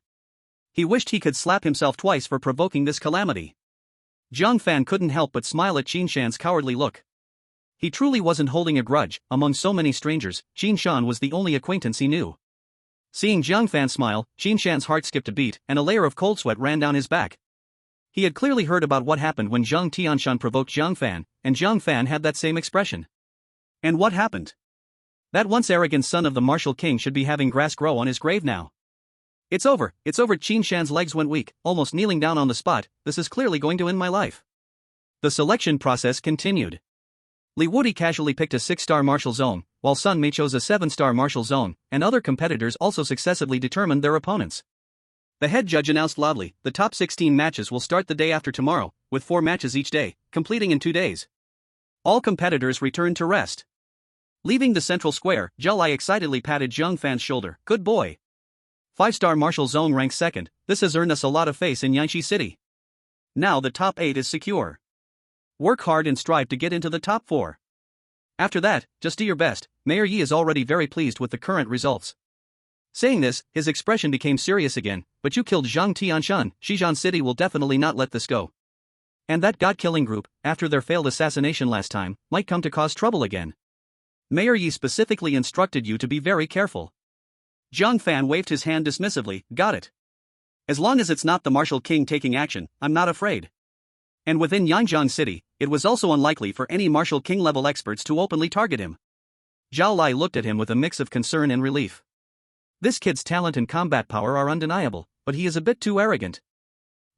He wished he could slap himself twice for provoking this calamity. Jiang Fan couldn't help but smile at Qin Shan's cowardly look. He truly wasn't holding a grudge. Among so many strangers, Qin Shan was the only acquaintance he knew. Seeing Jiang Fan smile, Qin Shan's heart skipped a beat, and a layer of cold sweat ran down his back. He had clearly heard about what happened when Zhang Tianshan provoked Jiang Fan, and Jiang Fan had that same expression. And what happened? That once arrogant son of the martial king should be having grass grow on his grave now. It's over. Qin Shan's legs went weak, almost kneeling down on the spot. This is clearly going to end my life. The selection process continued. Li Wudi casually picked a 6-star martial zone, while Sun Mei chose a 7-star martial zone, and other competitors also successively determined their opponents. The head judge announced loudly, the top 16 matches will start the day after tomorrow, with 4 matches each day, completing in 2 days. All competitors returned to rest. Leaving the central square, Zhao Lai excitedly patted Jiang Fan's shoulder. Good boy. 5-star martial zone ranks second, this has earned us a lot of face in Yangshi City. Now the top 8 is secure. Work hard and strive to get into the top 4. After that, just do your best. Mayor Yi is already very pleased with the current results. Saying this, his expression became serious again. But you killed Zhang Tianshan, Xizhan City will definitely not let this go. And that god-killing group, after their failed assassination last time, might come to cause trouble again. Mayor Yi specifically instructed you to be very careful. Jiang Fan waved his hand dismissively. Got it. As long as it's not the martial king taking action, I'm not afraid. And within Yangjiang City, it was also unlikely for any martial king level experts to openly target him. Zhao Lai looked at him with a mix of concern and relief. This kid's talent and combat power are undeniable, but he is a bit too arrogant.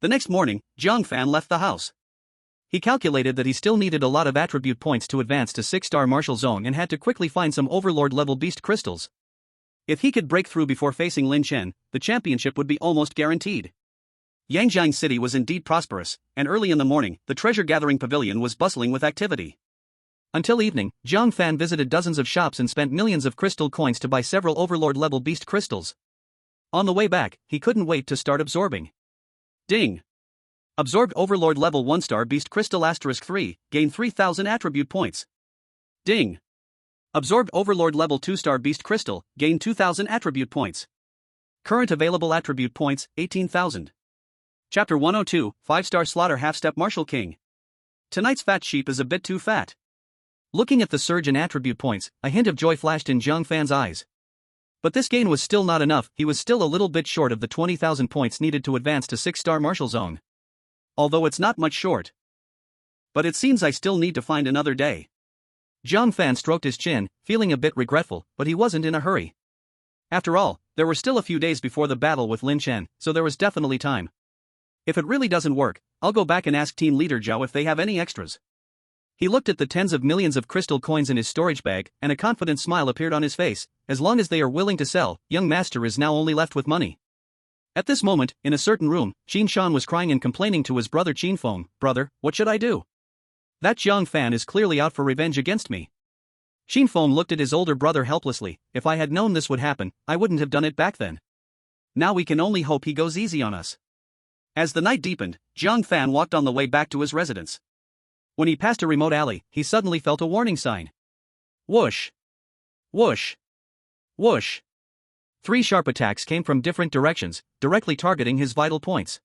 The next morning, Jiang Fan left the house. He calculated that he still needed a lot of attribute points to advance to 6-star martial zone and had to quickly find some Overlord-level beast crystals. If he could break through before facing Lin Chen, the championship would be almost guaranteed. Yangjiang City was indeed prosperous, and early in the morning, the treasure-gathering pavilion was bustling with activity. Until evening, Jiang Fan visited dozens of shops and spent millions of crystal coins to buy several Overlord-level beast crystals. On the way back, he couldn't wait to start absorbing. Ding! Absorbed Overlord level 1-star beast crystal *3, gain 3000 attribute points. Ding! Absorbed Overlord level 2-star beast crystal, gain 2000 attribute points. Current available attribute points, 18,000. Chapter 102, 5-star slaughter half-step martial king. Tonight's fat sheep is a bit too fat. Looking at the surge in attribute points, a hint of joy flashed in Jiang Fan's eyes. But this gain was still not enough. He was still a little bit short of the 20,000 points needed to advance to 6-star martial zone. Although it's not much short. But it seems I still need to find another day. Jiang Fan stroked his chin, feeling a bit regretful, but he wasn't in a hurry. After all, there were still a few days before the battle with Lin Chen, so there was definitely time. If it really doesn't work, I'll go back and ask Team Leader Zhao if they have any extras. He looked at the tens of millions of crystal coins in his storage bag, and a confident smile appeared on his face. As long as they are willing to sell, young master is now only left with money. At this moment, in a certain room, Qin Shan was crying and complaining to his brother Qin Feng. Brother, what should I do? That Jiang Fan is clearly out for revenge against me. Qin Feng looked at his older brother helplessly. If I had known this would happen, I wouldn't have done it back then. Now we can only hope he goes easy on us. As the night deepened, Jiang Fan walked on the way back to his residence. When he passed a remote alley, he suddenly felt a warning sign. Whoosh! Whoosh! Whoosh! 3 sharp attacks came from different directions, directly targeting his vital points.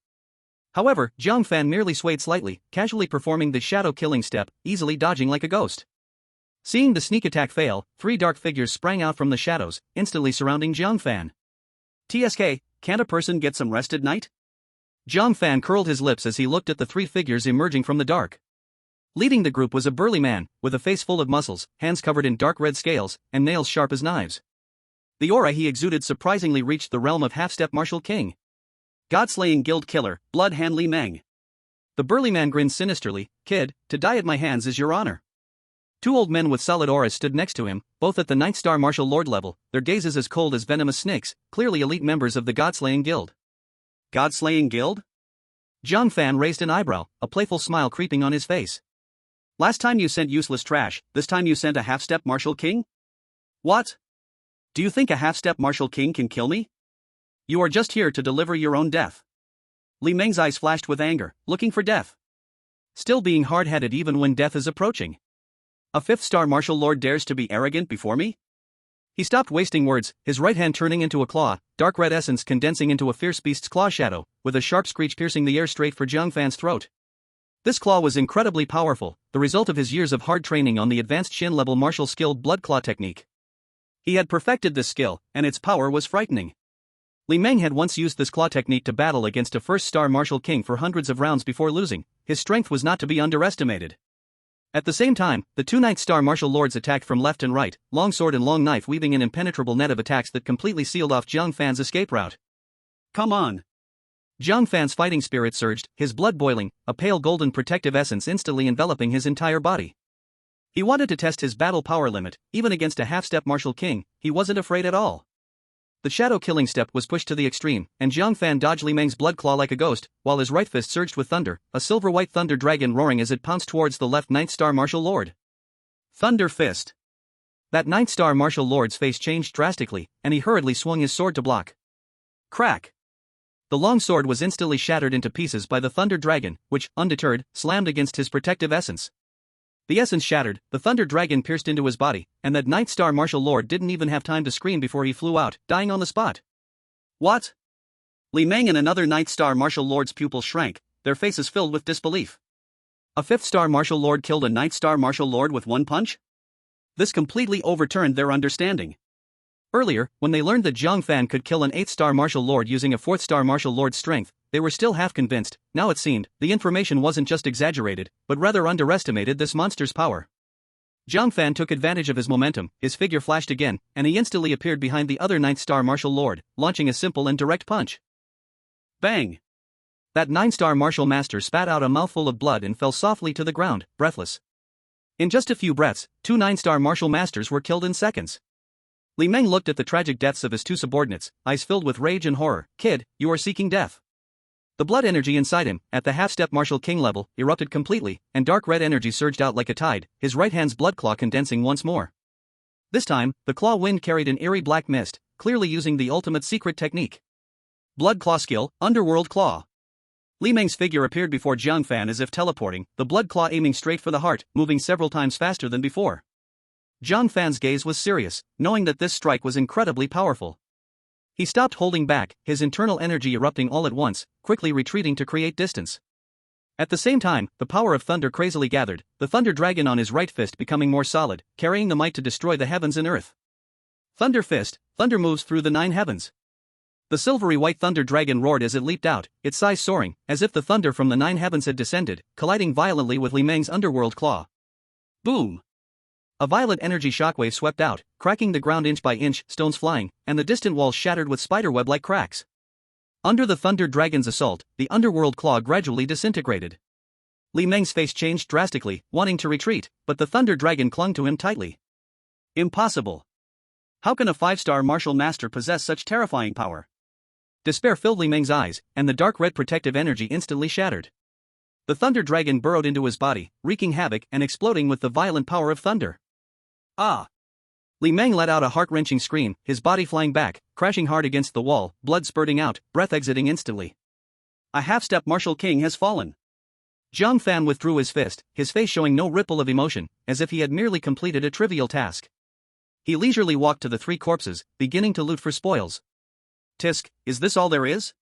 However, Jiang Fan merely swayed slightly, casually performing the shadow killing step, easily dodging like a ghost. Seeing the sneak attack fail, 3 dark figures sprang out from the shadows, instantly surrounding Jiang Fan. TSK, can't a person get some rest at night? Jiang Fan curled his lips as he looked at the 3 figures emerging from the dark. Leading the group was a burly man, with a face full of muscles, hands covered in dark red scales, and nails sharp as knives. The aura he exuded surprisingly reached the realm of half-step martial king. God-slaying guild killer, Blood Hand Li Meng. The burly man grinned sinisterly. Kid, to die at my hands is your honor. 2 old men with solid auras stood next to him, both at the 9th-star martial lord level, their gazes as cold as venomous snakes, clearly elite members of the God-slaying guild. God-slaying guild? Jiang Fan raised an eyebrow, a playful smile creeping on his face. Last time you sent useless trash, this time you sent a half-step martial king? What? Do you think a half-step martial king can kill me? You are just here to deliver your own death. Li Meng's eyes flashed with anger, looking for death. Still being hard-headed even when death is approaching. A 5th-star martial lord dares to be arrogant before me? He stopped wasting words, his right hand turning into a claw, dark red essence condensing into a fierce beast's claw shadow, with a sharp screech piercing the air straight for Jiang Fan's throat. This claw was incredibly powerful, the result of his years of hard training on the advanced Shin-level martial skill blood claw technique. He had perfected this skill, and its power was frightening. Li Meng had once used this claw technique to battle against a 1st-star martial king for hundreds of rounds before losing. His strength was not to be underestimated. At the same time, the 2 9th-star martial lords attacked from left and right, long sword and long knife weaving an impenetrable net of attacks that completely sealed off Jiang Fan's escape route. Come on! Jiang Fan's fighting spirit surged, his blood boiling, a pale golden protective essence instantly enveloping his entire body. He wanted to test his battle power limit, even against a half-step martial king. He wasn't afraid at all. The shadow killing step was pushed to the extreme, and Jiang Fan dodged Li Meng's blood claw like a ghost, while his right fist surged with thunder, a silver-white thunder dragon roaring as it pounced towards the left 9th-star martial lord. Thunder fist. That 9th-star martial lord's face changed drastically, and he hurriedly swung his sword to block. Crack! The long sword was instantly shattered into pieces by the thunder dragon, which, undeterred, slammed against his protective essence. The essence shattered, the thunder dragon pierced into his body, and that 9th-star martial lord didn't even have time to scream before he flew out, dying on the spot. What? Li Meng and another 9th-star martial lord's pupils shrank, their faces filled with disbelief. A 5th-star martial lord killed a 9th-star martial lord with one punch? This completely overturned their understanding. Earlier, when they learned that Jiang Fan could kill an 8th-star martial lord using a 4th-star martial lord's strength, they were still half convinced. Now it seemed, the information wasn't just exaggerated, but rather underestimated this monster's power. Jiang Fan took advantage of his momentum, his figure flashed again, and he instantly appeared behind the other 9th-star martial lord, launching a simple and direct punch. Bang! That 9-star martial master spat out a mouthful of blood and fell softly to the ground, breathless. In just a few breaths, 2 9-star martial masters were killed in seconds. Li Meng looked at the tragic deaths of his 2 subordinates, eyes filled with rage and horror. Kid, you are seeking death. The blood energy inside him, at the half-step martial king level, erupted completely, and dark red energy surged out like a tide, his right hand's blood claw condensing once more. This time, the claw wind carried an eerie black mist, clearly using the ultimate secret technique. Blood claw skill, Underworld Claw. Li Meng's figure appeared before Jiang Fan as if teleporting, the blood claw aiming straight for the heart, moving several times faster than before. Jiang Fan's gaze was serious, knowing that this strike was incredibly powerful. He stopped holding back, his internal energy erupting all at once, quickly retreating to create distance. At the same time, the power of thunder crazily gathered, the thunder dragon on his right fist becoming more solid, carrying the might to destroy the heavens and earth. Thunder fist, thunder moves through the 9 heavens. The silvery white thunder dragon roared as it leaped out, its size soaring, as if the thunder from the 9 heavens had descended, colliding violently with Li Meng's underworld claw. Boom! A violent energy shockwave swept out, cracking the ground inch by inch, stones flying, and the distant walls shattered with spiderweb-like cracks. Under the thunder dragon's assault, the underworld claw gradually disintegrated. Li Meng's face changed drastically, wanting to retreat, but the thunder dragon clung to him tightly. Impossible! How can a 5-star martial master possess such terrifying power? Despair filled Li Meng's eyes, and the dark red protective energy instantly shattered. The thunder dragon burrowed into his body, wreaking havoc and exploding with the violent power of thunder. Ah! Li Meng let out a heart-wrenching scream, his body flying back, crashing hard against the wall, blood spurting out, breath exiting instantly. A half-step martial king has fallen. Jiang Fan withdrew his fist, his face showing no ripple of emotion, as if he had merely completed a trivial task. He leisurely walked to the 3 corpses, beginning to loot for spoils. Tisk, is this all there is?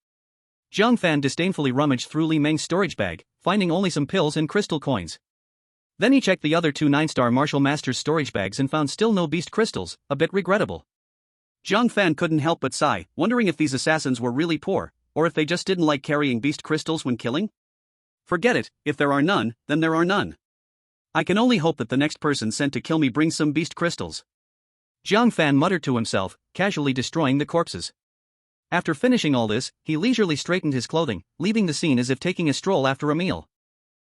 Jiang Fan disdainfully rummaged through Li Meng's storage bag, finding only some pills and crystal coins. Then he checked the other 2 9-star martial masters' storage bags and found still no beast crystals, a bit regrettable. Jiang Fan couldn't help but sigh, wondering if these assassins were really poor, or if they just didn't like carrying beast crystals when killing. Forget it, if there are none, then there are none. I can only hope that the next person sent to kill me brings some beast crystals. Jiang Fan muttered to himself, casually destroying the corpses. After finishing all this, he leisurely straightened his clothing, leaving the scene as if taking a stroll after a meal.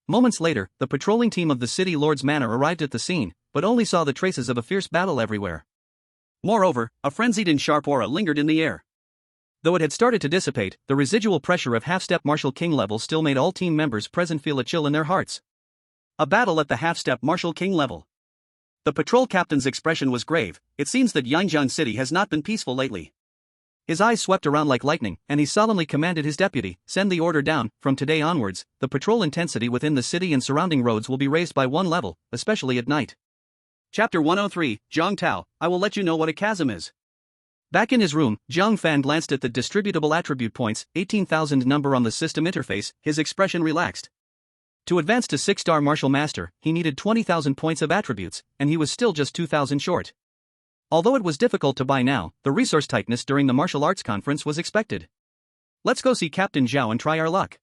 Moments later, the patrolling team of the city lord's manor arrived at the scene, but only saw the traces of a fierce battle everywhere. Moreover, a frenzied and sharp aura lingered in the air. Though it had started to dissipate, the residual pressure of half-step martial king level still made all team members present feel a chill in their hearts. A battle at the half-step martial king level. The patrol captain's expression was grave. It seems that Yangjiang City has not been peaceful lately. His eyes swept around like lightning, and he solemnly commanded his deputy, send the order down. From today onwards, the patrol intensity within the city and surrounding roads will be raised by 1 level, especially at night. Chapter 103, Zhang Tao, I will let you know what a chasm is. Back in his room, Jiang Fan glanced at the distributable attribute points, 18,000 number on the system interface, his expression relaxed. To advance to 6-star martial master, he needed 20,000 points of attributes, and he was still just 2,000 short. Although it was difficult to buy now, the resource tightness during the martial arts conference was expected. Let's go see Captain Zhao and try our luck.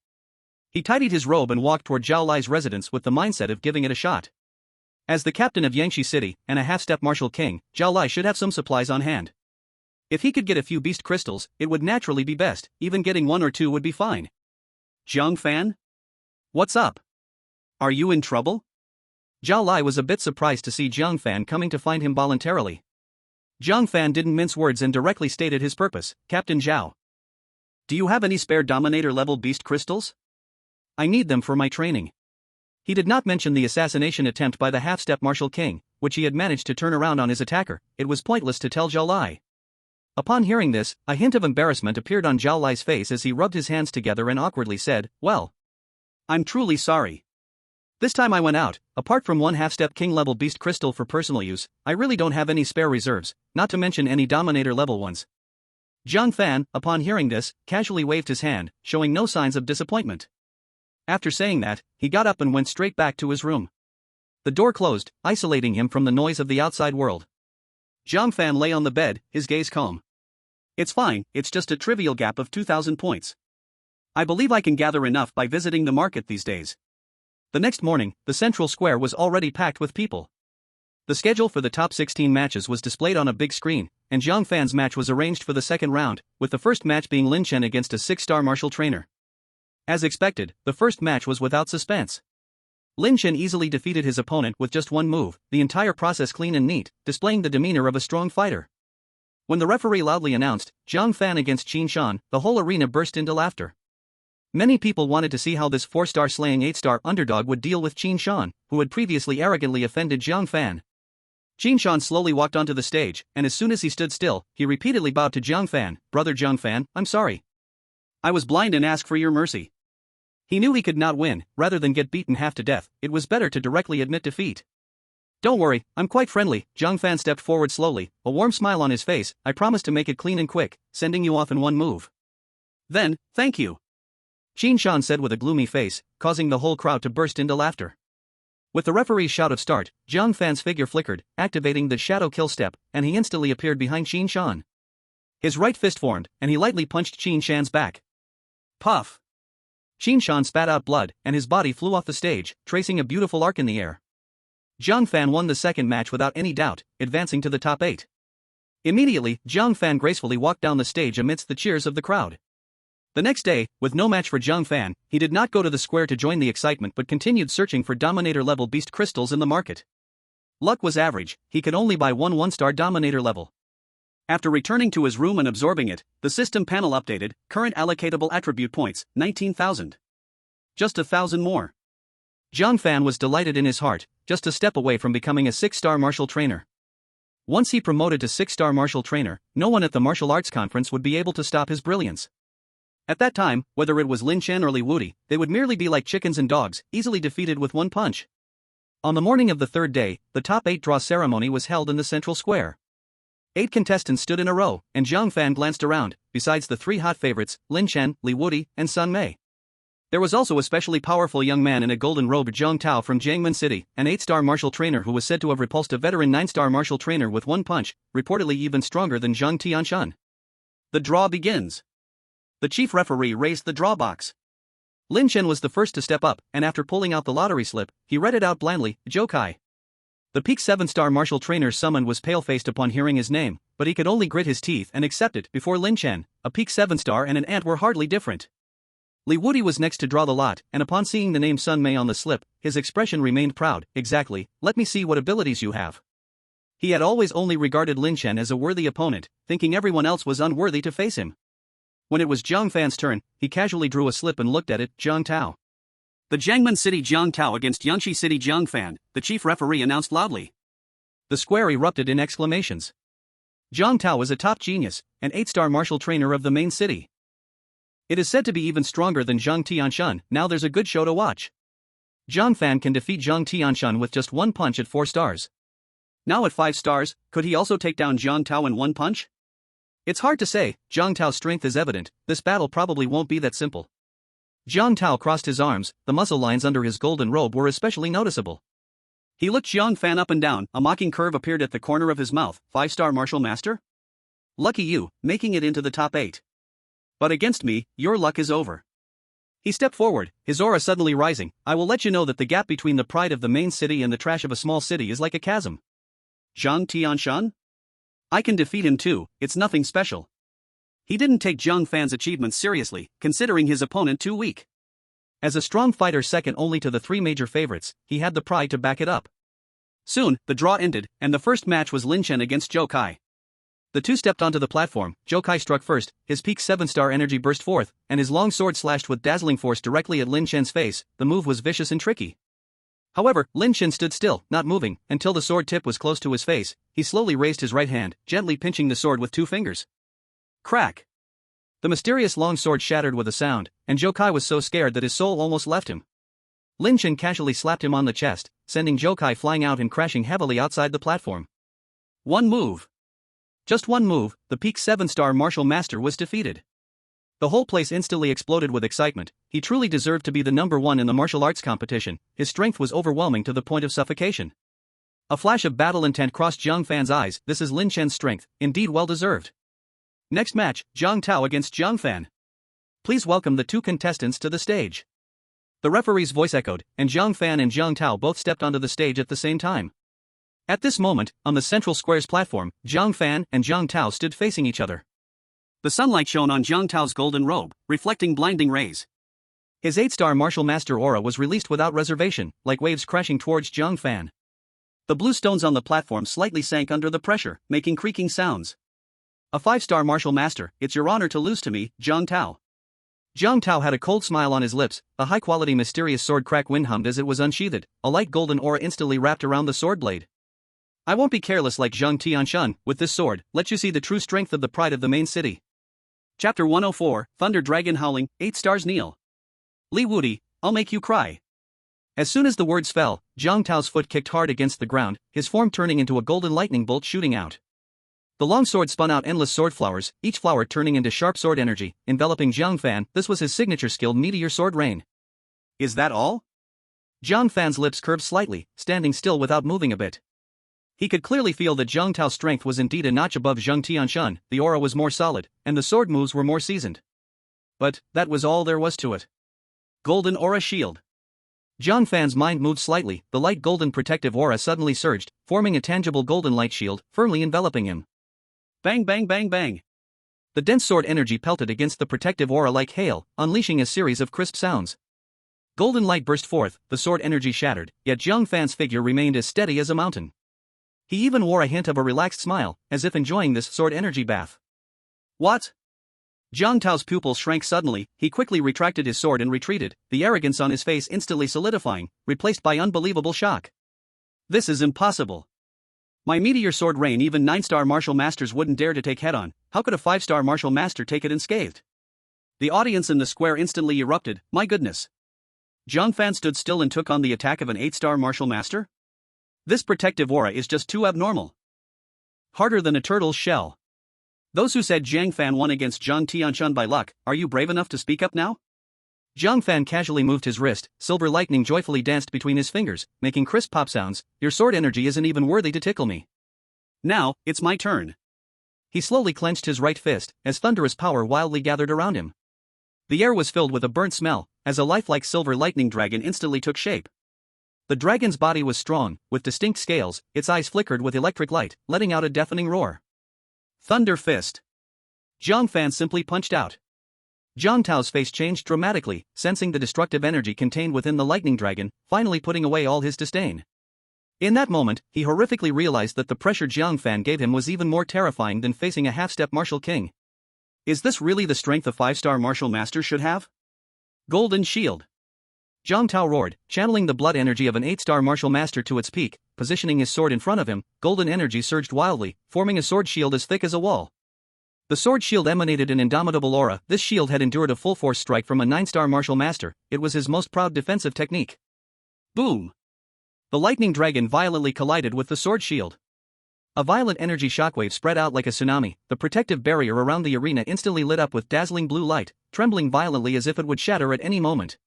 He tidied his robe and walked toward Zhao Lai's residence with the mindset of giving it a shot. As the captain of Yangshi City, and a half-step martial king, Zhao Lai should have some supplies on hand. If he could get a few beast crystals, it would naturally be best, even getting 1 or 2 would be fine. Jiang Fan? What's up? Are you in trouble? Zhao Lai was a bit surprised to see Jiang Fan coming to find him voluntarily. Jiang Fan didn't mince words and directly stated his purpose, Captain Zhao. Do you have any spare Dominator-level beast crystals? I need them for my training. He did not mention the assassination attempt by the half-step martial king, which he had managed to turn around on his attacker. It was pointless to tell Zhao Lai. Upon hearing this, a hint of embarrassment appeared on Zhao Lai's face as he rubbed his hands together and awkwardly said, well, I'm truly sorry. This time I went out, apart from 1 half-step king-level beast crystal for personal use, I really don't have any spare reserves, not to mention any Dominator-level ones. Jiang Fan, upon hearing this, casually waved his hand, showing no signs of disappointment. After saying that, he got up and went straight back to his room. The door closed, isolating him from the noise of the outside world. Jiang Fan lay on the bed, his gaze calm. It's fine, it's just a trivial gap of 2,000 points. I believe I can gather enough by visiting the market these days. The next morning, the central square was already packed with people. The schedule for the top 16 matches was displayed on a big screen, and Jiang Fan's match was arranged for the second round, with the first match being Lin Chen against a 6-star martial trainer. As expected, the first match was without suspense. Lin Chen easily defeated his opponent with just one move, the entire process clean and neat, displaying the demeanor of a strong fighter. When the referee loudly announced, Jiang Fan against Qin Shan, the whole arena burst into laughter. Many people wanted to see how this 4-star slaying 8-star underdog would deal with Qin Shan, who had previously arrogantly offended Jiang Fan. Qin Shan slowly walked onto the stage, and as soon as he stood still, he repeatedly bowed to Jiang Fan. "Brother Jiang Fan, I'm sorry. I was blind and ask for your mercy." He knew he could not win. Rather than get beaten half to death, it was better to directly admit defeat. "Don't worry, I'm quite friendly." Jiang Fan stepped forward slowly, a warm smile on his face. "I promise to make it clean and quick, sending you off in one move." "Then, thank you," Qin Shan said with a gloomy face, causing the whole crowd to burst into laughter. With the referee's shout of start, Jiang Fan's figure flickered, activating the shadow kill step, and he instantly appeared behind Qin Shan. His right fist formed, and he lightly punched Qin Shan's back. Puff! Qin Shan spat out blood, and his body flew off the stage, tracing a beautiful arc in the air. Jiang Fan won the second match without any doubt, advancing to the top 8. Immediately, Jiang Fan gracefully walked down the stage amidst the cheers of the crowd. The next day, with no match for Jiang Fan, he did not go to the square to join the excitement but continued searching for Dominator-level beast crystals in the market. Luck was average, he could only buy one 1-star Dominator level. After returning to his room and absorbing it, the system panel updated, current allocatable attribute points, 19,000. Just 1,000 more. Jiang Fan was delighted in his heart, just a step away from becoming a 6-star martial trainer. Once he promoted to 6-star martial trainer, no one at the martial arts conference would be able to stop his brilliance. At that time, whether it was Lin Chen or Li Wudi, they would merely be like chickens and dogs, easily defeated with one punch. On the morning of the third day, the top 8 draw ceremony was held in the central square. 8 contestants stood in a row, and Jiang Fan glanced around. Besides the 3 hot favorites, Lin Chen, Li Wudi, and Sun Mei, there was also a specially powerful young man in a golden robe, Zhang Tao from Jiangmen City, an 8-star martial trainer who was said to have repulsed a veteran 9-star martial trainer with one punch, reportedly even stronger than Zhang Tianshan. The draw begins. The chief referee raised the draw box. Lin Chen was the first to step up, and after pulling out the lottery slip, he read it out blindly, Jokai. The peak 7-star martial trainer summoned was pale-faced upon hearing his name, but he could only grit his teeth and accept it. Before Lin Chen, a peak 7-star and an ant were hardly different. Li Wudi was next to draw the lot, and upon seeing the name Sun Mei on the slip, his expression remained proud. "Exactly, let me see what abilities you have." He had always only regarded Lin Chen as a worthy opponent, thinking everyone else was unworthy to face him. When it was Jiang Fan's turn, he casually drew a slip and looked at it. "Zhang Tao. The Jiangmen City Jiang Tao against Yangshi City Jiang Fan," the chief referee announced loudly. The square erupted in exclamations. Jiang Tao is a top genius, an 8-star martial trainer of the main city. It is said to be even stronger than Zhang Tianshan. Now there's a good show to watch. Jiang Fan can defeat Zhang Tianshan with just one punch at 4 stars. Now at 5 stars, could he also take down Jiang Tao in one punch? It's hard to say. Jiang Tao's strength is evident. This battle probably won't be that simple. Jiang Tao crossed his arms, the muscle lines under his golden robe were especially noticeable. He looked Jiang Fan up and down, a mocking curve appeared at the corner of his mouth. 5-star martial master? Lucky you, making it into the top 8. But against me, your luck is over. He stepped forward, his aura suddenly rising. "I will let you know that the gap between the pride of the main city and the trash of a small city is like a chasm. Zhang Tianshan? I can defeat him too, it's nothing special." He didn't take Jiang Fan's achievements seriously, considering his opponent too weak. As a strong fighter second only to the 3 major favorites, he had the pride to back it up. Soon, the draw ended, and the first match was Lin Chen against Jokai. The two stepped onto the platform. Jokai struck first, his peak 7-star energy burst forth, and his long sword slashed with dazzling force directly at Lin Chen's face. The move was vicious and tricky. However, Lin Chen stood still, not moving, until the sword tip was close to his face. He slowly raised his right hand, gently pinching the sword with 2 fingers. Crack! The mysterious long sword shattered with a sound, and Jokai was so scared that his soul almost left him. Lin Chen casually slapped him on the chest, sending Jokai flying out and crashing heavily outside the platform. One move. Just one move, the peak 7-star martial master was defeated. The whole place instantly exploded with excitement. He truly deserved to be the number 1 in the martial arts competition. His strength was overwhelming to the point of suffocation. A flash of battle intent crossed Jiang Fan's eyes. This is Lin Chen's strength, indeed well deserved. Next match, Zhang Tao against Jiang Fan. Please welcome the 2 contestants to the stage. The referee's voice echoed, and Jiang Fan and Jiang Tao both stepped onto the stage at the same time. At this moment, on the central square's platform, Jiang Fan and Jiang Tao stood facing each other. The sunlight shone on Jiang Tao's golden robe, reflecting blinding rays. His 8-star martial master aura was released without reservation, like waves crashing towards Jiang Fan. The blue stones on the platform slightly sank under the pressure, making creaking sounds. A 5-star martial master, it's your honor to lose to me, Jiang Tao. Jiang Tao had a cold smile on his lips, a high-quality mysterious sword crack wind hummed as it was unsheathed, a light golden aura instantly wrapped around the sword blade. I won't be careless like Zhang Tianshan, with this sword, let you see the true strength of the pride of the main city. Chapter 104, Thunder Dragon Howling, 8 stars kneel. Li Wudi, I'll make you cry. As soon as the words fell, Jiang Tao's foot kicked hard against the ground, his form turning into a golden lightning bolt shooting out. The long sword spun out endless sword flowers, each flower turning into sharp sword energy, enveloping Jiang Fan. This was his signature skill, Meteor Sword Rain. Is that all? Jiang Fan's lips curved slightly, standing still without moving a bit. He could clearly feel that Jiang Tao's strength was indeed a notch above Zhang Tianshan, the aura was more solid, and the sword moves were more seasoned. But that was all there was to it. Golden Aura Shield. Jiang Fan's mind moved slightly, the light golden protective aura suddenly surged, forming a tangible golden light shield, firmly enveloping him. Bang bang bang bang. The dense sword energy pelted against the protective aura like hail, unleashing a series of crisp sounds. Golden light burst forth, the sword energy shattered, yet Jiang Fan's figure remained as steady as a mountain. He even wore a hint of a relaxed smile, as if enjoying this sword energy bath. What? Jiang Tao's pupils shrank suddenly, he quickly retracted his sword and retreated, the arrogance on his face instantly solidifying, replaced by unbelievable shock. This is impossible. My Meteor Sword Rain even 9-star martial masters wouldn't dare to take head-on, how could a 5-star martial master take it unscathed? The audience in the square instantly erupted, my goodness. Jiang Fan stood still and took on the attack of an 8-star martial master? This protective aura is just too abnormal. Harder than a turtle's shell. Those who said Jiang Fan won against Zhang Tianshan by luck, are you brave enough to speak up now? Jiang Fan casually moved his wrist, silver lightning joyfully danced between his fingers, making crisp pop sounds. Your sword energy isn't even worthy to tickle me. Now, it's my turn. He slowly clenched his right fist, as thunderous power wildly gathered around him. The air was filled with a burnt smell, as a lifelike silver lightning dragon instantly took shape. The dragon's body was strong, with distinct scales, its eyes flickered with electric light, letting out a deafening roar. Thunder Fist. Jiang Fan simply punched out. Jiang Tao's face changed dramatically, sensing the destructive energy contained within the lightning dragon, finally putting away all his disdain. In that moment, he horrifically realized that the pressure Jiang Fan gave him was even more terrifying than facing a half-step martial king. Is this really the strength a 5-star martial master should have? Golden Shield. Jiang Tao roared, channeling the blood energy of an 8-star martial master to its peak, positioning his sword in front of him. Golden energy surged wildly, forming a sword shield as thick as a wall. The sword shield emanated an indomitable aura. This shield had endured a full-force strike from a 9-star martial master, it was his most proud defensive technique. Boom! The lightning dragon violently collided with the sword shield. A violent energy shockwave spread out like a tsunami, the protective barrier around the arena instantly lit up with dazzling blue light, trembling violently as if it would shatter at any moment.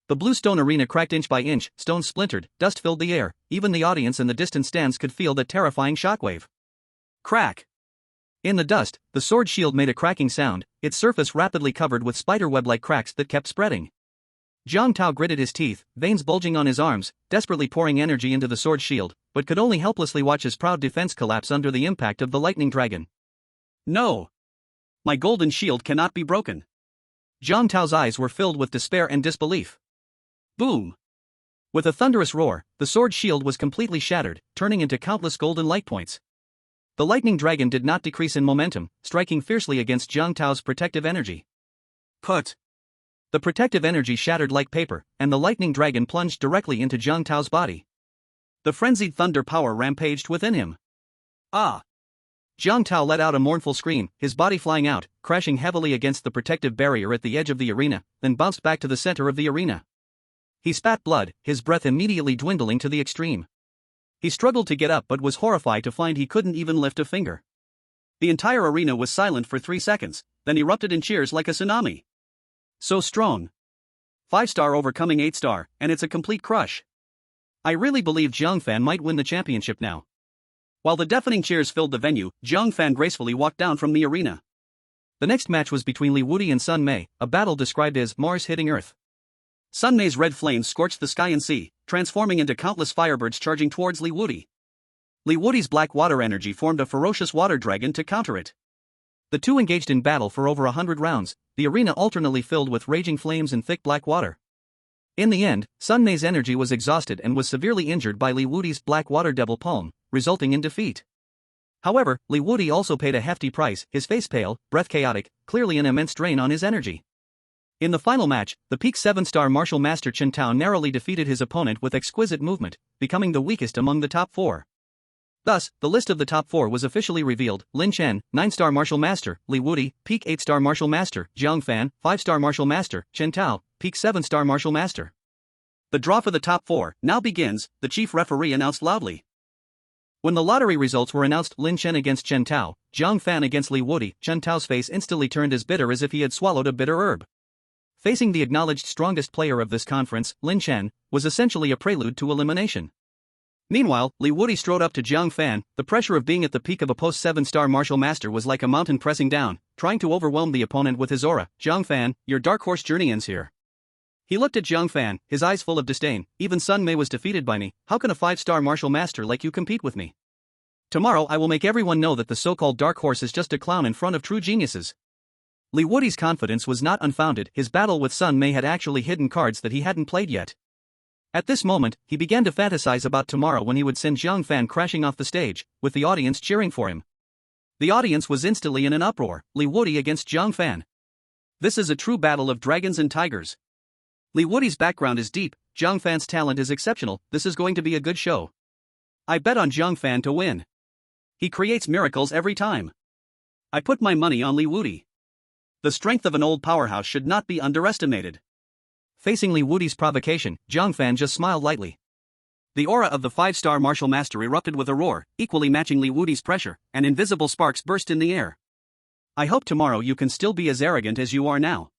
The blue stone arena cracked inch by inch, stones splintered, dust filled the air, even the audience in the distant stands could feel that terrifying shockwave. Crack! In the dust, the sword shield made a cracking sound, its surface rapidly covered with spiderweb-like cracks that kept spreading. Jiang Tao gritted his teeth, veins bulging on his arms, desperately pouring energy into the sword shield, but could only helplessly watch his proud defense collapse under the impact of the lightning dragon. No! My golden shield cannot be broken. Jiang Tao's eyes were filled with despair and disbelief. Boom! With a thunderous roar, the sword shield was completely shattered, turning into countless golden light points. The lightning dragon did not decrease in momentum, striking fiercely against Jiang Tao's protective energy. Put! The protective energy shattered like paper, and the lightning dragon plunged directly into Jiang Tao's body. The frenzied thunder power rampaged within him. Ah! Jiang Tao let out a mournful scream, his body flying out, crashing heavily against the protective barrier at the edge of the arena, then bounced back to the center of the arena. He spat blood, his breath immediately dwindling to the extreme. He struggled to get up but was horrified to find he couldn't even lift a finger. The entire arena was silent for 3 seconds, then erupted in cheers like a tsunami. So strong. 5-star overcoming 8-star, and it's a complete crush. I really believe Jiang Fan might win the championship now. While the deafening cheers filled the venue, Jiang Fan gracefully walked down from the arena. The next match was between Li Wudi and Sun Mei, a battle described as Mars hitting Earth. Sun Mei's red flames scorched the sky and sea, transforming into countless firebirds charging towards Li Wudi. Li Wudi's black water energy formed a ferocious water dragon to counter it. The two engaged in battle for over 100 rounds, the arena alternately filled with raging flames and thick black water. In the end, Sun Mei's energy was exhausted and was severely injured by Li Wudi's black water devil palm, resulting in defeat. However, Li Wudi also paid a hefty price, his face pale, breath chaotic, clearly an immense drain on his energy. In the final match, the peak 7-star martial master Chen Tao narrowly defeated his opponent with exquisite movement, becoming the weakest among the top 4. Thus, the list of the top 4 was officially revealed: Lin Chen, 9-star martial master; Li Wudi, peak 8-star martial master; Jiang Fan, 5-star martial master; Chen Tao, peak 7-star martial master. The draw for the top 4 now begins, the chief referee announced loudly. When the lottery results were announced, Lin Chen against Chen Tao, Jiang Fan against Li Wudi, Chen Tao's face instantly turned as bitter as if he had swallowed a bitter herb. Facing the acknowledged strongest player of this conference, Lin Chen, was essentially a prelude to elimination. Meanwhile, Li Wudi strode up to Jiang Fan. The pressure of being at the peak of a post-7-star martial master was like a mountain pressing down, trying to overwhelm the opponent with his aura. "Jiang Fan, your dark horse journey ends here." He looked at Jiang Fan, his eyes full of disdain. "Even Sun Mei was defeated by me, how can a 5-star martial master like you compete with me? Tomorrow I will make everyone know that the so-called dark horse is just a clown in front of true geniuses." Li Wudi's confidence was not unfounded. His battle with Sun Mei had actually hidden cards that he hadn't played yet. At this moment, he began to fantasize about tomorrow when he would send Jiang Fan crashing off the stage, with the audience cheering for him. The audience was instantly in an uproar. Li Wudi against Jiang Fan. This is a true battle of dragons and tigers. Li Wudi's background is deep, Jiang Fan's talent is exceptional. This is going to be a good show. I bet on Jiang Fan to win. He creates miracles every time. I put my money on Li Wudi. The strength of an old powerhouse should not be underestimated. Facing Li Wudi's provocation, Jiang Fan just smiled lightly. The aura of the 5-star martial master erupted with a roar, equally matching Li Wudi's pressure, and invisible sparks burst in the air. "I hope tomorrow you can still be as arrogant as you are now."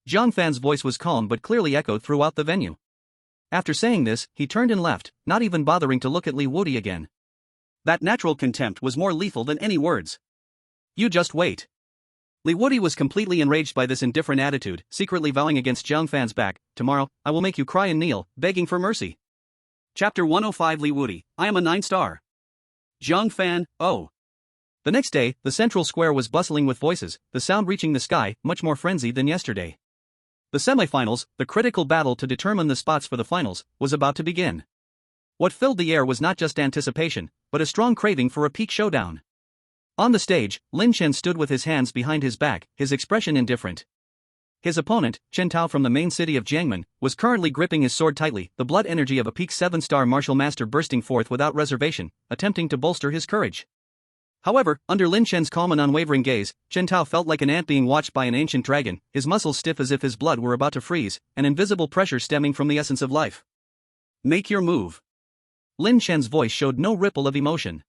Jiang Fan's voice was calm but clearly echoed throughout the venue. After saying this, he turned and left, not even bothering to look at Li Wudi again. That natural contempt was more lethal than any words. "You just wait." Li Wudi was completely enraged by this indifferent attitude, secretly vowing against Jiang Fan's back. "Tomorrow, I will make you cry and kneel, begging for mercy." Chapter 105. Li Wudi, I am a 9-star. Jiang Fan, oh. The next day, the central square was bustling with voices, the sound reaching the sky, much more frenzied than yesterday. The semifinals, the critical battle to determine the spots for the finals, was about to begin. What filled the air was not just anticipation, but a strong craving for a peak showdown. On the stage, Lin Chen stood with his hands behind his back, his expression indifferent. His opponent, Chen Tao from the main city of Jiangmen, was currently gripping his sword tightly, the blood energy of a peak 7-star martial master bursting forth without reservation, attempting to bolster his courage. However, under Lin Chen's calm and unwavering gaze, Chen Tao felt like an ant being watched by an ancient dragon, his muscles stiff as if his blood were about to freeze, an invisible pressure stemming from the essence of life. "Make your move." Lin Chen's voice showed no ripple of emotion.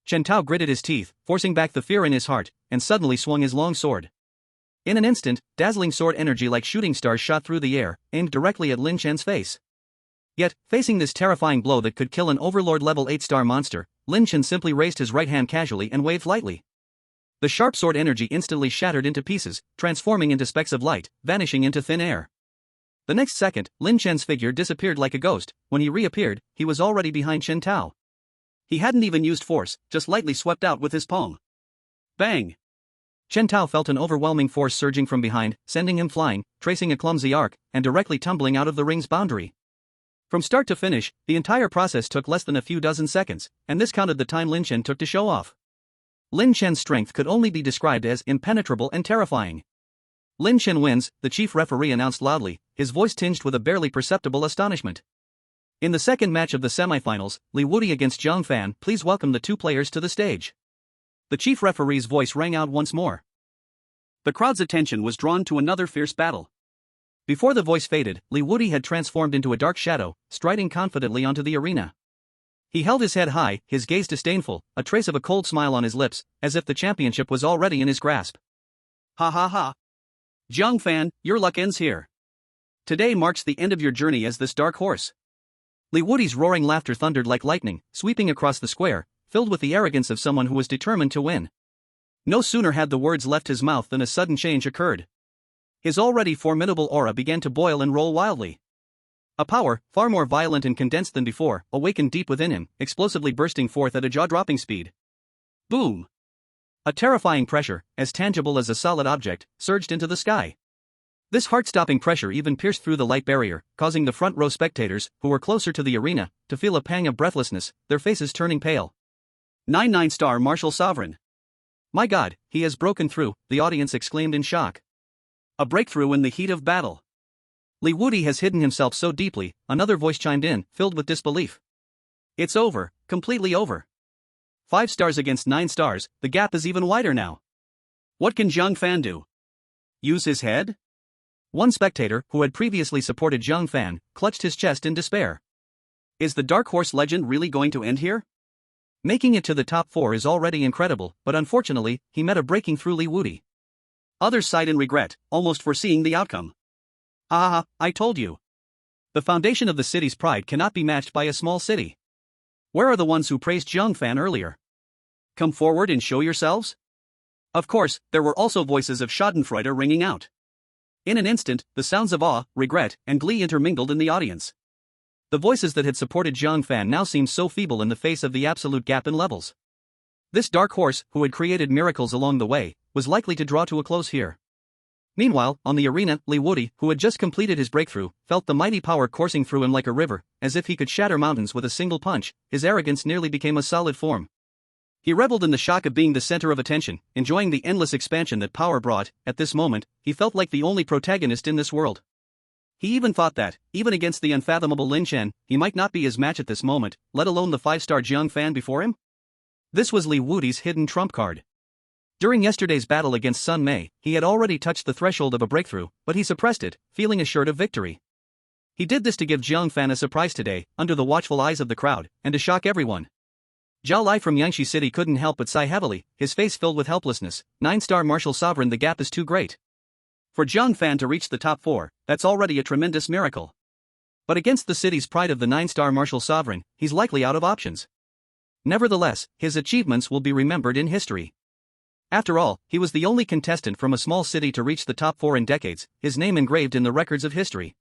Chen Tao gritted his teeth, forcing back the fear in his heart, and suddenly swung his long sword. In an instant, dazzling sword energy like shooting stars shot through the air, aimed directly at Lin Chen's face. Yet, facing this terrifying blow that could kill an Overlord-level 8-star monster, Lin Chen simply raised his right hand casually and waved lightly. The sharp sword energy instantly shattered into pieces, transforming into specks of light, vanishing into thin air. The next second, Lin Chen's figure disappeared like a ghost. When he reappeared, he was already behind Chen Tao. He hadn't even used force, just lightly swept out with his palm. Bang! Chen Tao felt an overwhelming force surging from behind, sending him flying, tracing a clumsy arc, and directly tumbling out of the ring's boundary. From start to finish, the entire process took less than a few dozen seconds, and this counted the time Lin Chen took to show off. Lin Chen's strength could only be described as impenetrable and terrifying. "Lin Chen wins," the chief referee announced loudly, his voice tinged with a barely perceptible astonishment. In the second match of the semifinals, Li Wudi against Jiang Fan, please welcome the two players to the stage. The chief referee's voice rang out once more. The crowd's attention was drawn to another fierce battle. Before the voice faded, Li Wudi had transformed into a dark shadow, striding confidently onto the arena. He held his head high, his gaze disdainful, a trace of a cold smile on his lips, as if the championship was already in his grasp. "Ha ha ha. Jiang Fan, your luck ends here. Today marks the end of your journey as this dark horse." Li Wudi's roaring laughter thundered like lightning, sweeping across the square, filled with the arrogance of someone who was determined to win. No sooner had the words left his mouth than a sudden change occurred. His already formidable aura began to boil and roll wildly. A power, far more violent and condensed than before, awakened deep within him, explosively bursting forth at a jaw-dropping speed. Boom! A terrifying pressure, as tangible as a solid object, surged into the sky. This heart-stopping pressure even pierced through the light barrier, causing the front row spectators, who were closer to the arena, to feel a pang of breathlessness, their faces turning pale. 9-9-star Martial Sovereign. My God, he has broken through, the audience exclaimed in shock. A breakthrough in the heat of battle. Li Wuti has hidden himself so deeply, another voice chimed in, filled with disbelief. It's over, completely over. 5 stars against 9 stars, the gap is even wider now. What can Jiang Fan do? Use his head? One spectator, who had previously supported Jiang Fan, clutched his chest in despair. Is the Dark Horse legend really going to end here? Making it to the top 4 is already incredible, but unfortunately, he met a breaking through Li Wuti. Others sighed in regret, almost foreseeing the outcome. Ah, I told you. The foundation of the city's pride cannot be matched by a small city. Where are the ones who praised Jiang Fan earlier? Come forward and show yourselves? Of course, there were also voices of schadenfreude ringing out. In an instant, the sounds of awe, regret, and glee intermingled in the audience. The voices that had supported Jiang Fan now seemed so feeble in the face of the absolute gap in levels. This dark horse, who had created miracles along the way, was likely to draw to a close here. Meanwhile, on the arena, Li Wuti, who had just completed his breakthrough, felt the mighty power coursing through him like a river, as if he could shatter mountains with a single punch. His arrogance nearly became a solid form. He reveled in the shock of being the center of attention, enjoying the endless expansion that power brought. At this moment, he felt like the only protagonist in this world. He even thought that, even against the unfathomable Lin Chen, he might not be his match at this moment, let alone the 5-star Jiang Fan before him. This was Li Wuti's hidden trump card. During yesterday's battle against Sun Mei, he had already touched the threshold of a breakthrough, but he suppressed it, feeling assured of victory. He did this to give Jiang Fan a surprise today, under the watchful eyes of the crowd, and to shock everyone. Zhao Lai from Yangshi City couldn't help but sigh heavily, his face filled with helplessness. 9-star Martial Sovereign, the gap is too great. For Jiang Fan to reach the top 4, that's already a tremendous miracle. But against the city's pride of the 9-star Martial Sovereign, he's likely out of options. Nevertheless, his achievements will be remembered in history. After all, he was the only contestant from a small city to reach the top 4 in decades, his name engraved in the records of history.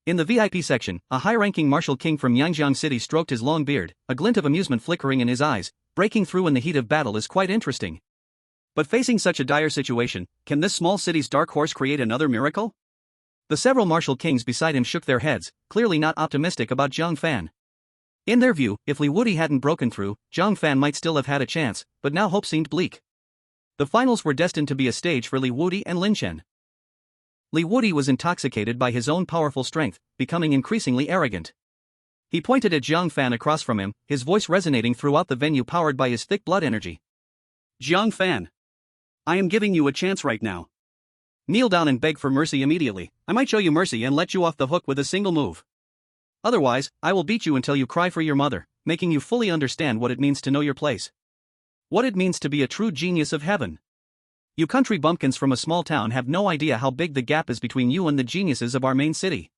In the VIP section, a high-ranking martial king from Yangjiang City stroked his long beard, a glint of amusement flickering in his eyes. Breaking through in the heat of battle is quite interesting. But facing such a dire situation, can this small city's dark horse create another miracle? The several martial kings beside him shook their heads, clearly not optimistic about Jiang Fan. In their view, if Li Wuti hadn't broken through, Jiang Fan might still have had a chance, but now hope seemed bleak. The finals were destined to be a stage for Li Wuti and Lin Chen. Li Wuti was intoxicated by his own powerful strength, becoming increasingly arrogant. He pointed at Jiang Fan across from him, his voice resonating throughout the venue powered by his thick blood energy. Jiang Fan. I am giving you a chance right now. Kneel down and beg for mercy immediately. I might show you mercy and let you off the hook with a single move. Otherwise, I will beat you until you cry for your mother, making you fully understand what it means to know your place. What it means to be a true genius of heaven. You country bumpkins from a small town have no idea how big the gap is between you and the geniuses of our main city.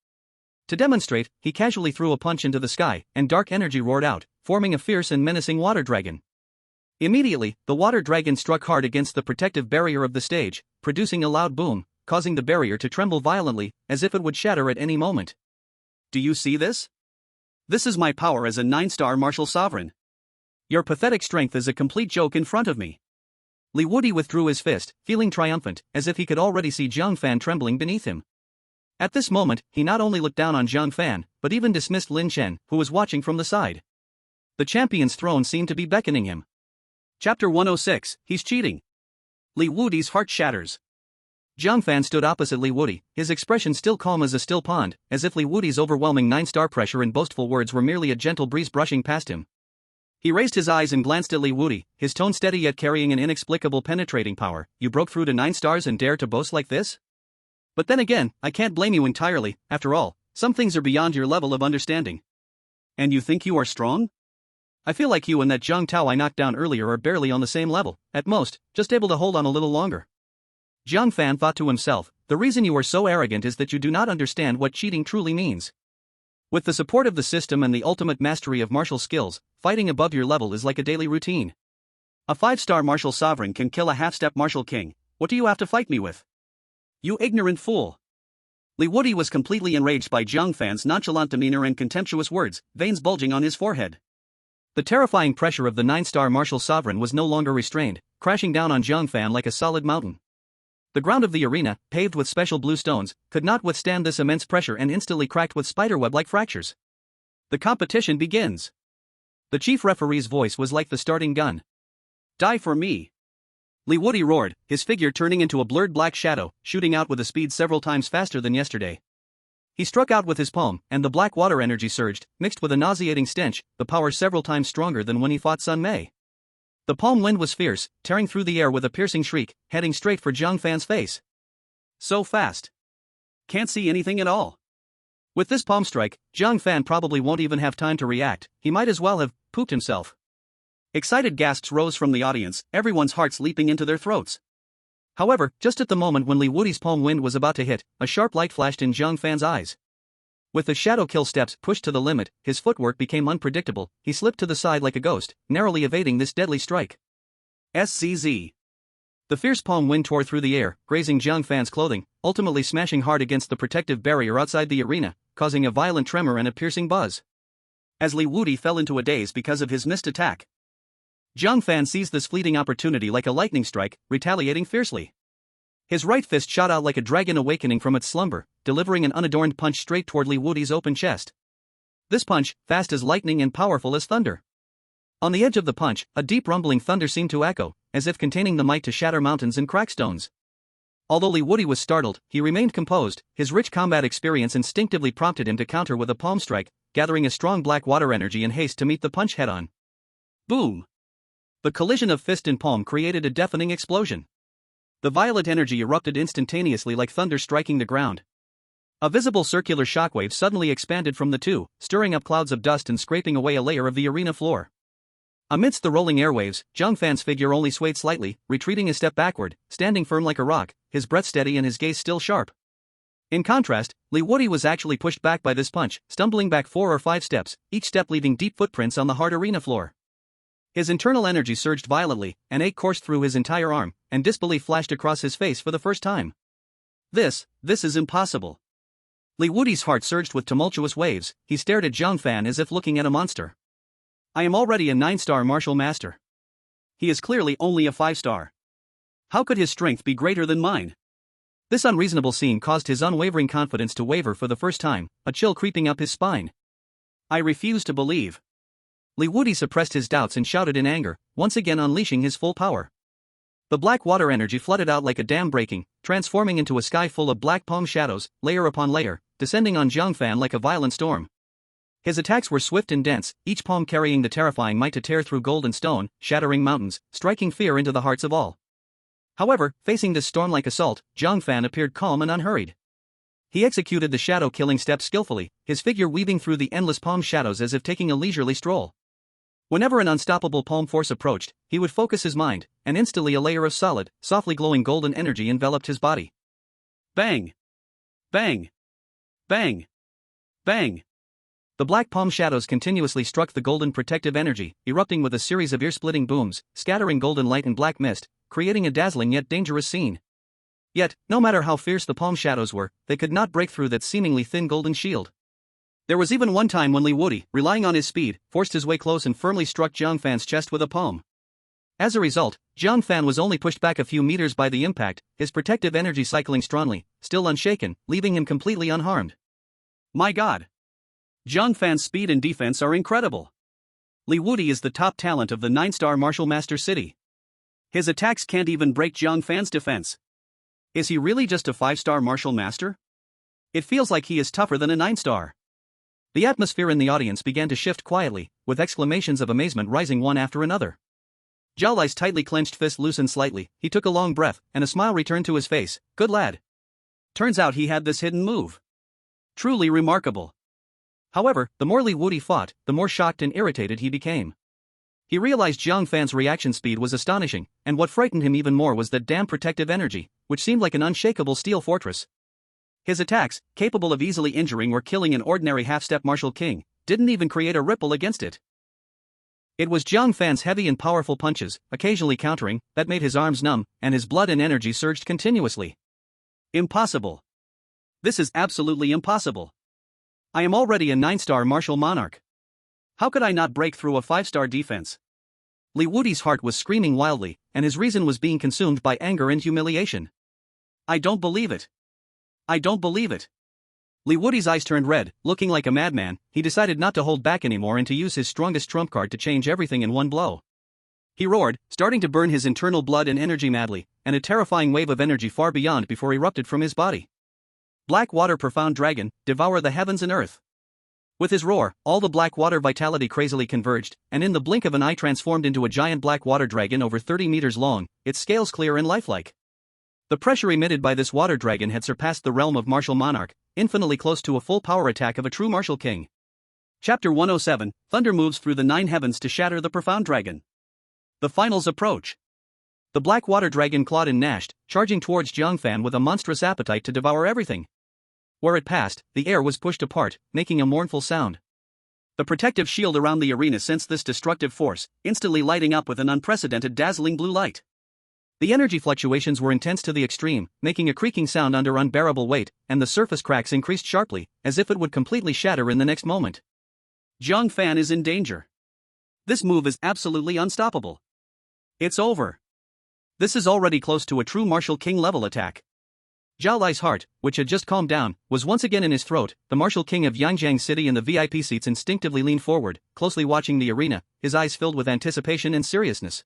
To demonstrate, he casually threw a punch into the sky, and dark energy roared out, forming a fierce and menacing water dragon. Immediately, the water dragon struck hard against the protective barrier of the stage, producing a loud boom, causing the barrier to tremble violently, as if it would shatter at any moment. Do you see this? This is my power as a 9-star martial sovereign. Your pathetic strength is a complete joke in front of me. Li Wuti withdrew his fist, feeling triumphant, as if he could already see Jiang Fan trembling beneath him. At this moment, he not only looked down on Jiang Fan, but even dismissed Lin Chen, who was watching from the side. The champion's throne seemed to be beckoning him. Chapter 106, He's cheating. Li Wuti's heart shatters. Jiang Fan stood opposite Li Wuti, his expression still calm as a still pond, as if Li Wuti's overwhelming 9-star pressure and boastful words were merely a gentle breeze brushing past him. He raised his eyes and glanced at Li Wuti, his tone steady yet carrying an inexplicable penetrating power. You broke through to 9 stars and dare to boast like this? But then again, I can't blame you entirely. After all, some things are beyond your level of understanding. And you think you are strong? I feel like you and that Zhang Tao I knocked down earlier are barely on the same level, at most, just able to hold on a little longer. Jiang Fan thought to himself, the reason you are so arrogant is that you do not understand what cheating truly means. With the support of the system and the ultimate mastery of martial skills, fighting above your level is like a daily routine. A 5-star martial sovereign can kill a half-step martial king. What do you have to fight me with? You ignorant fool. Li Wuti was completely enraged by Jiang Fan's nonchalant demeanor and contemptuous words, veins bulging on his forehead. The terrifying pressure of the 9-star martial sovereign was no longer restrained, crashing down on Jiang Fan like a solid mountain. The ground of the arena, paved with special blue stones, could not withstand this immense pressure and instantly cracked with spiderweb-like fractures. The competition begins. The chief referee's voice was like the starting gun. Die for me. Li Wuti roared, his figure turning into a blurred black shadow, shooting out with a speed several times faster than yesterday. He struck out with his palm, and the black water energy surged, mixed with a nauseating stench, the power several times stronger than when he fought Sun Mei. The palm wind was fierce, tearing through the air with a piercing shriek, heading straight for Jiang Fan's face. So fast. Can't see anything at all. With this palm strike, Jiang Fan probably won't even have time to react, he might as well have pooped himself. Excited gasps rose from the audience, everyone's hearts leaping into their throats. However, just at the moment when Li Wuti's palm wind was about to hit, a sharp light flashed in Jiang Fan's eyes. With the shadow kill steps pushed to the limit, his footwork became unpredictable, he slipped to the side like a ghost, narrowly evading this deadly strike. SCZ. The fierce palm wind tore through the air, grazing Jiang Fan's clothing, ultimately smashing hard against the protective barrier outside the arena, causing a violent tremor and a piercing buzz. As Li Wuti fell into a daze because of his missed attack, Jiang Fan seized this fleeting opportunity like a lightning strike, retaliating fiercely. His right fist shot out like a dragon awakening from its slumber, delivering an unadorned punch straight toward Li Wuti's open chest. This punch, fast as lightning and powerful as thunder. On the edge of the punch, a deep rumbling thunder seemed to echo, as if containing the might to shatter mountains and crack stones. Although Li Wuti was startled, he remained composed, his rich combat experience instinctively prompted him to counter with a palm strike, gathering a strong black water energy in haste to meet the punch head-on. Boom! The collision of fist and palm created a deafening explosion. The violet energy erupted instantaneously like thunder striking the ground. A visible circular shockwave suddenly expanded from the two, stirring up clouds of dust and scraping away a layer of the arena floor. Amidst the rolling airwaves, Jiang Fan's figure only swayed slightly, retreating a step backward, standing firm like a rock, his breath steady and his gaze still sharp. In contrast, Li Wuti was actually pushed back by this punch, stumbling back 4 or 5 steps, each step leaving deep footprints on the hard arena floor. His internal energy surged violently, an ache coursed through his entire arm, and disbelief flashed across his face for the first time. This is impossible. Li Wuti's heart surged with tumultuous waves, he stared at Jiang Fan as if looking at a monster. I am already a 9-star martial master. He is clearly only a 5-star. How could his strength be greater than mine? This unreasonable scene caused his unwavering confidence to waver for the first time, a chill creeping up his spine. I refuse to believe. Li Wuti suppressed his doubts and shouted in anger, once again unleashing his full power. The black water energy flooded out like a dam breaking, transforming into a sky full of black palm shadows, layer upon layer, descending on Jiang Fan like a violent storm. His attacks were swift and dense, each palm carrying the terrifying might to tear through gold and stone, shattering mountains, striking fear into the hearts of all. However, facing this storm-like assault, Jiang Fan appeared calm and unhurried. He executed the shadow-killing step skillfully, his figure weaving through the endless palm shadows as if taking a leisurely stroll. Whenever an unstoppable palm force approached, he would focus his mind, and instantly a layer of solid, softly glowing golden energy enveloped his body. Bang! Bang! Bang! Bang! The black palm shadows continuously struck the golden protective energy, erupting with a series of ear-splitting booms, scattering golden light and black mist, creating a dazzling yet dangerous scene. Yet, no matter how fierce the palm shadows were, they could not break through that seemingly thin golden shield. There was even one time when Li Wuti, relying on his speed, forced his way close and firmly struck Jiang Fan's chest with a palm. As a result, Jiang Fan was only pushed back a few meters by the impact, his protective energy cycling strongly, still unshaken, leaving him completely unharmed. My god! Jiang Fan's speed and defense are incredible. Li Wuti is the top talent of the 9-star martial master city. His attacks can't even break Jiang Fan's defense. Is he really just a 5-star martial master? It feels like he is tougher than a 9-star. The atmosphere in the audience began to shift quietly, with exclamations of amazement rising one after another. Zhao Lai's tightly clenched fist loosened slightly, he took a long breath, and a smile returned to his face. Good lad. Turns out he had this hidden move. Truly remarkable. However, the more Li Wuti fought, the more shocked and irritated he became. He realized Jiang Fan's reaction speed was astonishing, and what frightened him even more was that damn protective energy, which seemed like an unshakable steel fortress. His attacks, capable of easily injuring or killing an ordinary half-step martial king, didn't even create a ripple against it. It was Jiang Fan's heavy and powerful punches, occasionally countering, that made his arms numb, and his blood and energy surged continuously. Impossible. This is absolutely impossible. I am already a 9-star martial monarch. How could I not break through a 5-star defense? Li Wudi's heart was screaming wildly, and his reason was being consumed by anger and humiliation. I don't believe it. I don't believe it. Li Wudi's eyes turned red, looking like a madman. He decided not to hold back anymore and to use his strongest trump card to change everything in one blow. He roared, starting to burn his internal blood and energy madly, and a terrifying wave of energy far beyond before erupted from his body. Black Water Profound Dragon, devour the heavens and earth. With his roar, all the black water vitality crazily converged, and in the blink of an eye transformed into a giant black water dragon over 30 meters long, its scales clear and lifelike. The pressure emitted by this water dragon had surpassed the realm of martial monarch, infinitely close to a full power attack of a true martial king. Chapter 107, Thunder moves through the 9 heavens to shatter the profound dragon. The finals approach. The black water dragon clawed and gnashed, charging towards Jiang Fan with a monstrous appetite to devour everything. Where it passed, the air was pushed apart, making a mournful sound. The protective shield around the arena sensed this destructive force, instantly lighting up with an unprecedented dazzling blue light. The energy fluctuations were intense to the extreme, making a creaking sound under unbearable weight, and the surface cracks increased sharply, as if it would completely shatter in the next moment. Jiang Fan is in danger. This move is absolutely unstoppable. It's over. This is already close to a true martial king level attack. Zhao Lai's heart, which had just calmed down, was once again in his throat. The martial king of Yangjiang City in the VIP seats instinctively leaned forward, closely watching the arena, his eyes filled with anticipation and seriousness.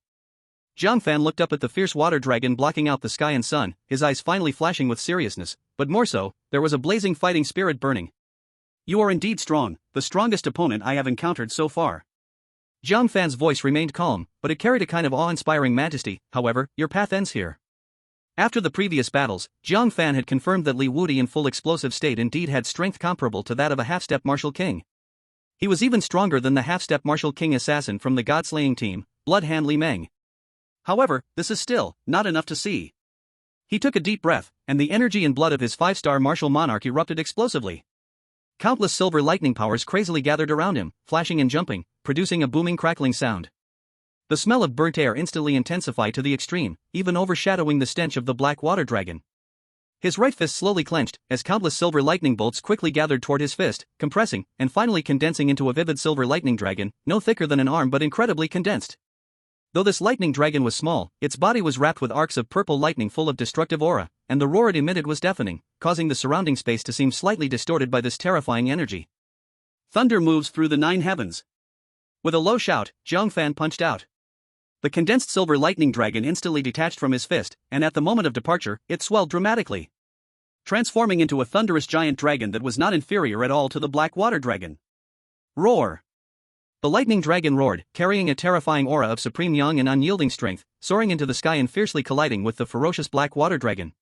Jiang Fan looked up at the fierce water dragon blocking out the sky and sun, his eyes finally flashing with seriousness, but more so, there was a blazing fighting spirit burning. You are indeed strong, the strongest opponent I have encountered so far. Jiang Fan's voice remained calm, but it carried a kind of awe-inspiring majesty. However, your path ends here. After the previous battles, Jiang Fan had confirmed that Li Wudi in full explosive state indeed had strength comparable to that of a half-step martial king. He was even stronger than the half-step martial king assassin from the god-slaying team, Blood Hand Li Meng. However, this is still not enough to see. He took a deep breath, and the energy and blood of his 5-star martial monarch erupted explosively. Countless silver lightning powers crazily gathered around him, flashing and jumping, producing a booming crackling sound. The smell of burnt air instantly intensified to the extreme, even overshadowing the stench of the black water dragon. His right fist slowly clenched, as countless silver lightning bolts quickly gathered toward his fist, compressing, and finally condensing into a vivid silver lightning dragon, no thicker than an arm but incredibly condensed. Though this lightning dragon was small, its body was wrapped with arcs of purple lightning full of destructive aura, and the roar it emitted was deafening, causing the surrounding space to seem slightly distorted by this terrifying energy. Thunder moves through the 9 heavens. With a low shout, Jiang Fan punched out. The condensed silver lightning dragon instantly detached from his fist, and at the moment of departure, it swelled dramatically, transforming into a thunderous giant dragon that was not inferior at all to the black water dragon. Roar! The lightning dragon roared, carrying a terrifying aura of supreme yang and unyielding strength, soaring into the sky and fiercely colliding with the ferocious black water dragon.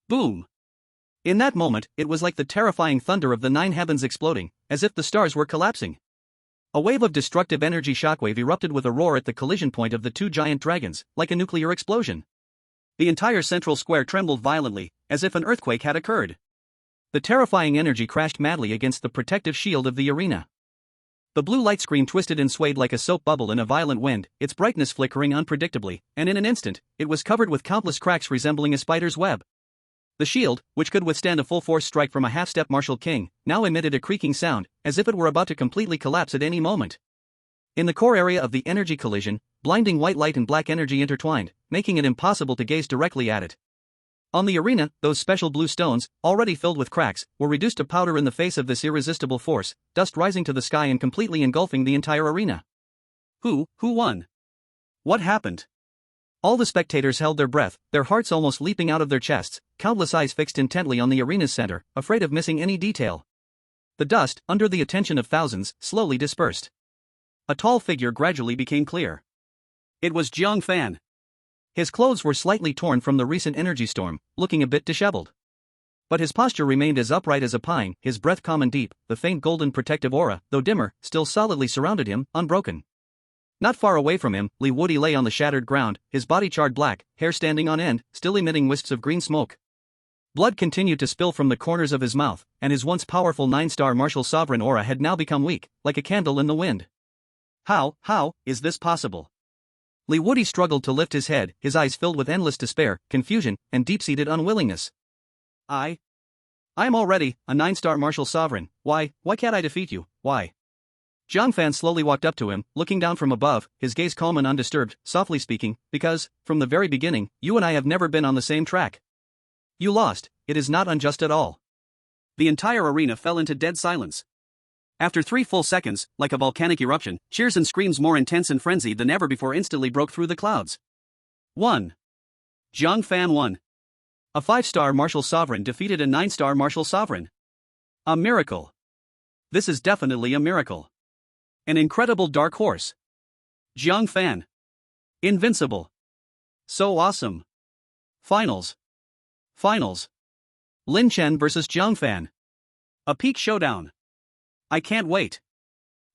Boom! In that moment, it was like the terrifying thunder of the 9 heavens exploding, as if the stars were collapsing. A wave of destructive energy shockwave erupted with a roar at the collision point of the 2 giant dragons, like a nuclear explosion. The entire central square trembled violently, as if an earthquake had occurred. The terrifying energy crashed madly against the protective shield of the arena. The blue light screen twisted and swayed like a soap bubble in a violent wind, its brightness flickering unpredictably, and in an instant, it was covered with countless cracks resembling a spider's web. The shield, which could withstand a full-force strike from a half-step martial king, now emitted a creaking sound, as if it were about to completely collapse at any moment. In the core area of the energy collision, blinding white light and black energy intertwined, making it impossible to gaze directly at it. On the arena, those special blue stones, already filled with cracks, were reduced to powder in the face of this irresistible force, dust rising to the sky and completely engulfing the entire arena. Who won? What happened? All the spectators held their breath, their hearts almost leaping out of their chests, countless eyes fixed intently on the arena's center, afraid of missing any detail. The dust, under the attention of thousands, slowly dispersed. A tall figure gradually became clear. It was Jiang Fan. His clothes were slightly torn from the recent energy storm, looking a bit disheveled. But his posture remained as upright as a pine, his breath calm and deep, the faint golden protective aura, though dimmer, still solidly surrounded him, unbroken. Not far away from him, Li Wudi lay on the shattered ground, his body charred black, hair standing on end, still emitting wisps of green smoke. Blood continued to spill from the corners of his mouth, and his once powerful 9-star martial sovereign aura had now become weak, like a candle in the wind. How is this possible? Li Wudi struggled to lift his head, his eyes filled with endless despair, confusion, and deep-seated unwillingness. I'm already a 9-star martial sovereign. Why can't I defeat you? Why? Jiang Fan slowly walked up to him, looking down from above, his gaze calm and undisturbed, softly speaking, because, from the very beginning, you and I have never been on the same track. You lost, it is not unjust at all. The entire arena fell into dead silence. After 3 full seconds, like a volcanic eruption, cheers and screams more intense and frenzied than ever before instantly broke through the clouds. 1. Jiang Fan won. A 5-star martial sovereign defeated a 9-star martial sovereign. A miracle. This is definitely a miracle. An incredible dark horse. Jiang Fan. Invincible. So awesome. Finals. Lin Chen vs Jiang Fan. A peak showdown. I can't wait.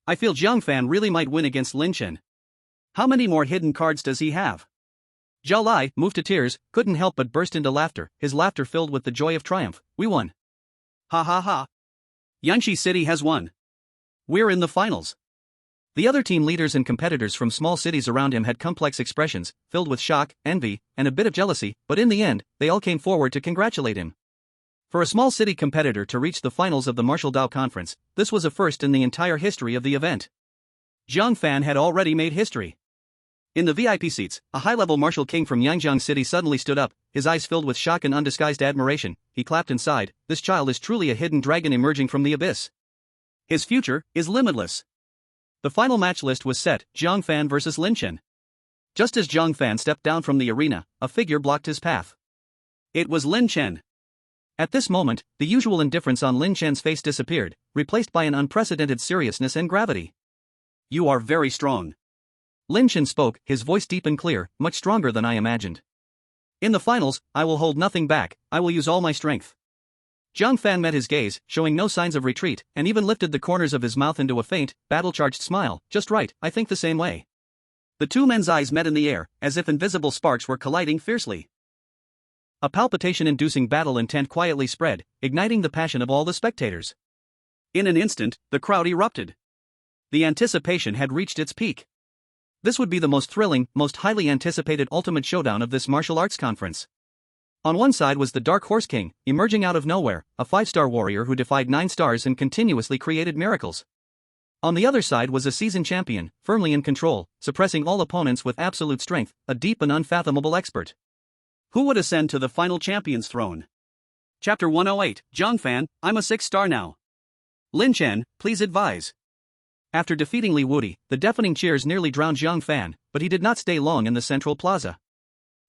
I feel Jiang Fan really might win against Lin Chen. How many more hidden cards does he have? Zhao Lai, moved to tears, couldn't help but burst into laughter, his laughter filled with the joy of triumph. We won. Ha ha ha. Yanxi City has won. We're in the finals. The other team leaders and competitors from small cities around him had complex expressions, filled with shock, envy, and a bit of jealousy, but in the end, they all came forward to congratulate him. For a small city competitor to reach the finals of the Martial Dao Conference, this was a first in the entire history of the event. Jiang Fan had already made history. In the VIP seats, a high-level martial king from Yangjiang City suddenly stood up, his eyes filled with shock and undisguised admiration. He clapped and sighed, this child is truly a hidden dragon emerging from the abyss. His future is limitless. The final match list was set, Jiang Fan vs Lin Chen. Just as Jiang Fan stepped down from the arena, a figure blocked his path. It was Lin Chen. At this moment, the usual indifference on Lin Chen's face disappeared, replaced by an unprecedented seriousness and gravity. You are very strong. Lin Chen spoke, his voice deep and clear, much stronger than I imagined. In the finals, I will hold nothing back, I will use all my strength. Jiang Fan met his gaze, showing no signs of retreat, and even lifted the corners of his mouth into a faint, battle-charged smile. Just right, I think the same way. The two men's eyes met in the air, as if invisible sparks were colliding fiercely. A palpitation-inducing battle intent quietly spread, igniting the passion of all the spectators. In an instant, the crowd erupted. The anticipation had reached its peak. This would be the most thrilling, most highly anticipated ultimate showdown of this martial arts conference. On one side was the Dark Horse King, emerging out of nowhere, a 5-star warrior who defied 9 stars and continuously created miracles. On the other side was a seasoned champion, firmly in control, suppressing all opponents with absolute strength, a deep and unfathomable expert. Who would ascend to the final champion's throne? Chapter 108, Jiang Fan, I'm a 6-star now. Lin Chen, please advise. After defeating Li Wuti, the deafening cheers nearly drowned Jiang Fan, but he did not stay long in the central plaza.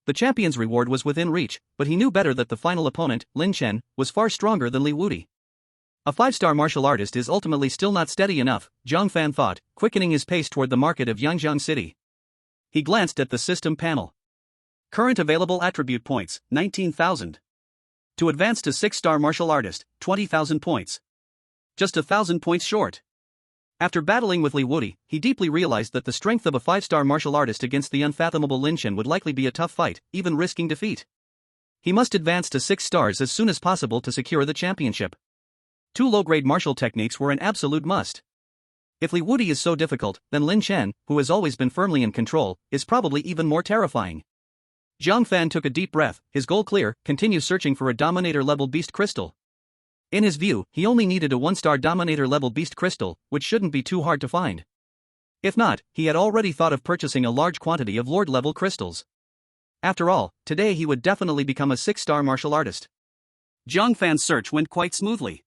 The champion's reward was within reach, but he knew better that the final opponent, Lin Chen, was far stronger than Li Wuti. A 5-star martial artist is ultimately still not steady enough, Jiang Fan thought, quickening his pace toward the market of Yangjiang City. He glanced at the system panel. Current available attribute points, 19,000. To advance to 6-star martial artist, 20,000 points. Just 1,000 points short. After battling with Li Wuti, he deeply realized that the strength of a 5-star martial artist against the unfathomable Lin Chen would likely be a tough fight, even risking defeat. He must advance to 6 stars as soon as possible to secure the championship. 2 low-grade martial techniques were an absolute must. If Li Wuti is so difficult, then Lin Chen, who has always been firmly in control, is probably even more terrifying. Jiang Fan took a deep breath, his goal clear, continue searching for a Dominator-level Beast Crystal. In his view, he only needed a 1-star Dominator-level Beast Crystal, which shouldn't be too hard to find. If not, he had already thought of purchasing a large quantity of Lord-level crystals. After all, today he would definitely become a 6-star martial artist. Jiang Fan's search went quite smoothly.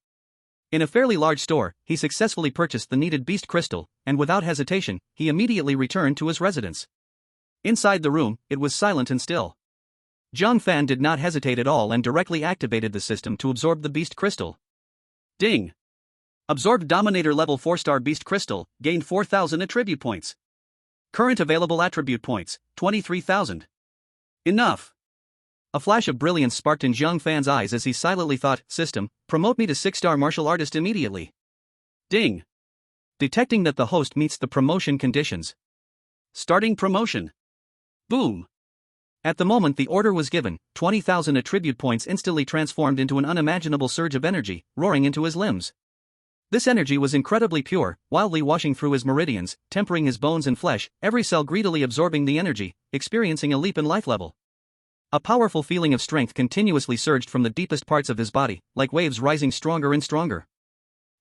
In a fairly large store, he successfully purchased the needed Beast Crystal, and without hesitation, he immediately returned to his residence. Inside the room, it was silent and still. Jiang Fan did not hesitate at all and directly activated the system to absorb the Beast Crystal. Ding! Absorbed Dominator level 4-star Beast Crystal, gained 4,000 attribute points. Current available attribute points, 23,000. Enough! A flash of brilliance sparked in Jiang Fan's eyes as he silently thought, system, promote me to 6-star martial artist immediately. Ding! Detecting that the host meets the promotion conditions. Starting promotion. Boom! At the moment the order was given, 20,000 attribute points instantly transformed into an unimaginable surge of energy, roaring into his limbs. This energy was incredibly pure, wildly washing through his meridians, tempering his bones and flesh, every cell greedily absorbing the energy, experiencing a leap in life level. A powerful feeling of strength continuously surged from the deepest parts of his body, like waves rising stronger and stronger.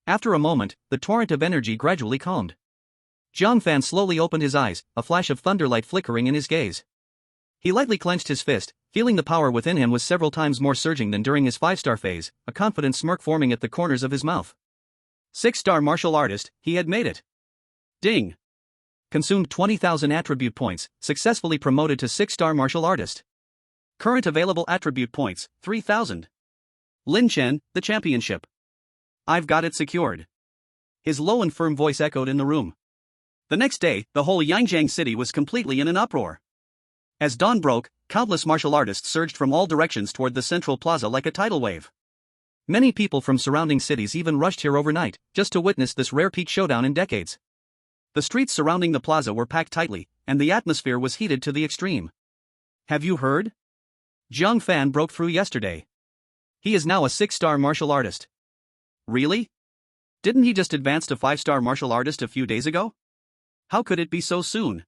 After a moment, the torrent of energy gradually calmed. Jiang Fan slowly opened his eyes, a flash of thunderlight flickering in his gaze. He lightly clenched his fist, feeling the power within him was several times more surging than during his 5-star phase, a confident smirk forming at the corners of his mouth. 6-star martial artist, he had made it. Ding! Consumed 20,000 attribute points, successfully promoted to 6-star martial artist. Current available attribute points, 3,000. Lin Chen, the championship. I've got it secured. His low and firm voice echoed in the room. The next day, the whole Yangjiang city was completely in an uproar. As dawn broke, countless martial artists surged from all directions toward the central plaza like a tidal wave. Many people from surrounding cities even rushed here overnight, just to witness this rare peak showdown in decades. The streets surrounding the plaza were packed tightly, and the atmosphere was heated to the extreme. Have you heard? Jiang Fan broke through yesterday. He is now a 6-star martial artist. Really? Didn't he just advance to 5-star martial artist a few days ago? How could it be so soon?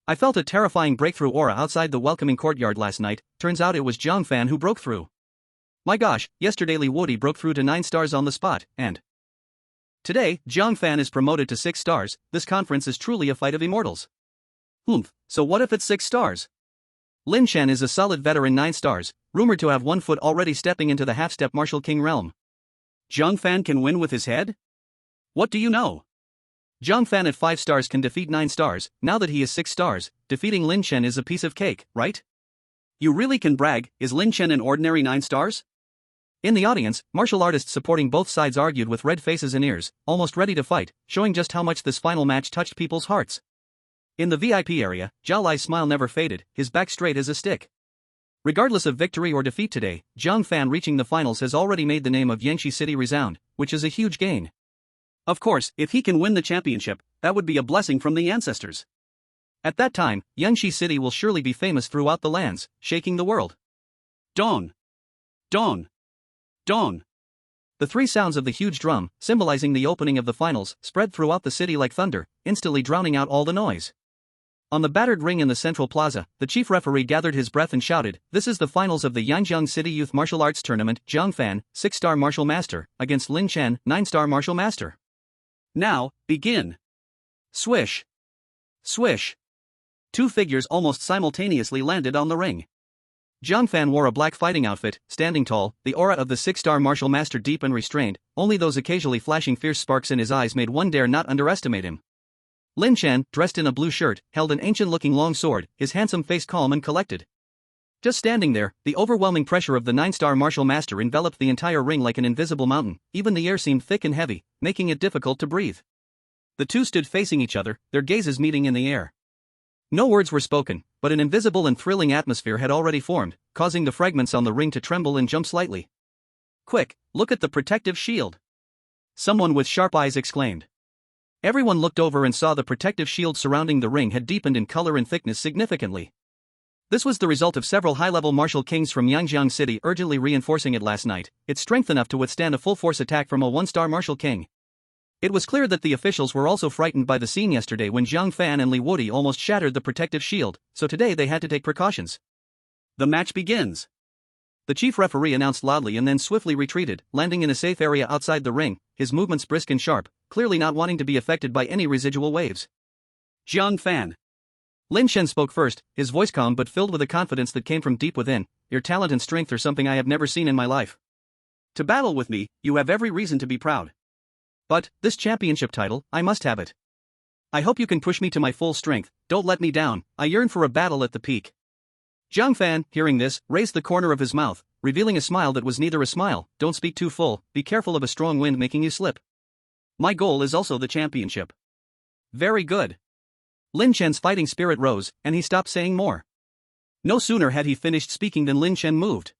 I felt a terrifying breakthrough aura outside the welcoming courtyard last night. Turns out it was Jiang Fan who broke through. My gosh, yesterday Li Wuti broke through to 9 stars on the spot, and today, Jiang Fan is promoted to 6 stars. This conference is truly a fight of immortals. So what if it's 6 stars? Lin Chen is a solid veteran 9 stars, rumored to have 1 foot already stepping into the half-step martial king realm. Jiang Fan can win with his head? What do you know? Jiang Fan at 5 stars can defeat 9 stars, now that he is 6 stars, defeating Lin Chen is a piece of cake, right? You really can brag. Is Lin Chen an ordinary 9 stars? In the audience, martial artists supporting both sides argued with red faces and ears, almost ready to fight, showing just how much this final match touched people's hearts. In the VIP area, Zhao Lai's smile never faded, his back straight as a stick. Regardless of victory or defeat today, Jiang Fan reaching the finals has already made the name of Yangshi City resound, which is a huge gain. Of course, if he can win the championship, that would be a blessing from the ancestors. At that time, Yangshi City will surely be famous throughout the lands, shaking the world. Dawn! Dawn! Dawn! The 3 sounds of the huge drum, symbolizing the opening of the finals, spread throughout the city like thunder, instantly drowning out all the noise. On the battered ring in the central plaza, the chief referee gathered his breath and shouted, "This is the finals of the Yangjiang City Youth Martial Arts Tournament. Jiang Fan, 6-star martial master, against Lin Chen, 9-star martial master. Now, begin." Swish! Swish! 2 figures almost simultaneously landed on the ring. Jiang Fan wore a black fighting outfit, standing tall, the aura of the 6-star martial master deep and restrained, only those occasionally flashing fierce sparks in his eyes made one dare not underestimate him. Lin Chen, dressed in a blue shirt, held an ancient-looking long sword, his handsome face calm and collected. Just standing there, the overwhelming pressure of the 9-star martial master enveloped the entire ring like an invisible mountain. Even the air seemed thick and heavy, making it difficult to breathe. The two stood facing each other, their gazes meeting in the air. No words were spoken, but an invisible and thrilling atmosphere had already formed, causing the fragments on the ring to tremble and jump slightly. "Quick, look at the protective shield!" someone with sharp eyes exclaimed. Everyone looked over and saw the protective shield surrounding the ring had deepened in color and thickness significantly. This was the result of several high-level martial kings from Yangjiang City urgently reinforcing it last night, its strength enough to withstand a full-force attack from a 1-star martial king. It was clear that the officials were also frightened by the scene yesterday when Jiang Fan and Li Wuti almost shattered the protective shield, so today they had to take precautions. The match begins. The chief referee announced loudly and then swiftly retreated, landing in a safe area outside the ring, his movements brisk and sharp, clearly not wanting to be affected by any residual waves. Jiang Fan. Lin Chen spoke first, his voice calm but filled with a confidence that came from deep within. "Your talent and strength are something I have never seen in my life. To battle with me, you have every reason to be proud. But, this championship title, I must have it. I hope you can push me to my full strength, don't let me down, I yearn for a battle at the peak." Jiang Fan, hearing this, raised the corner of his mouth, revealing a smile that was neither a smile. "Don't speak too full, be careful of a strong wind making you slip. My goal is also the championship." "Very good." Lin Chen's fighting spirit rose, and he stopped saying more. No sooner had he finished speaking than Lin Chen moved.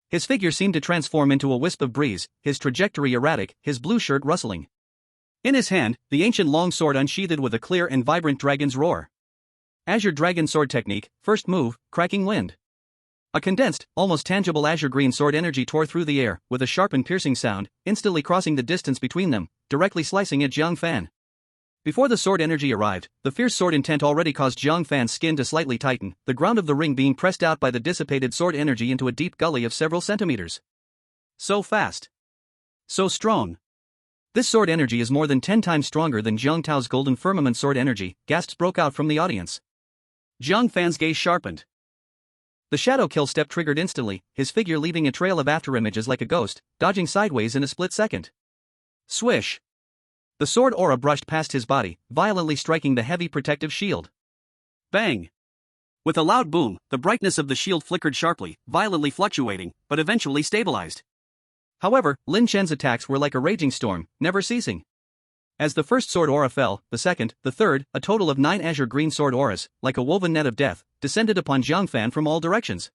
His figure seemed to transform into a wisp of breeze, his trajectory erratic, his blue shirt rustling. In his hand, the ancient long sword unsheathed with a clear and vibrant dragon's roar. Azure Dragon Sword Technique, first move, Cracking Wind. A condensed, almost tangible azure green sword energy tore through the air, with a sharp and piercing sound, instantly crossing the distance between them, directly slicing at Jiang Fan. Before the sword energy arrived, the fierce sword intent already caused Jiang Fan's skin to slightly tighten, the ground of the ring being pressed out by the dissipated sword energy into a deep gully of several centimeters. So fast. So strong. This sword energy is more than 10 times stronger than Jiang Tao's golden firmament sword energy, gasps broke out from the audience. Jiang Fan's gaze sharpened. The shadow kill step triggered instantly, his figure leaving a trail of afterimages like a ghost, dodging sideways in a split second. Swish! The sword aura brushed past his body, violently striking the heavy protective shield. Bang! With a loud boom, the brightness of the shield flickered sharply, violently fluctuating, but eventually stabilized. However, Lin Chen's attacks were like a raging storm, never ceasing. As the first sword aura fell, the second, the third, a total of 9 azure green sword auras, like a woven net of death, descended upon Jiang Fan from all directions.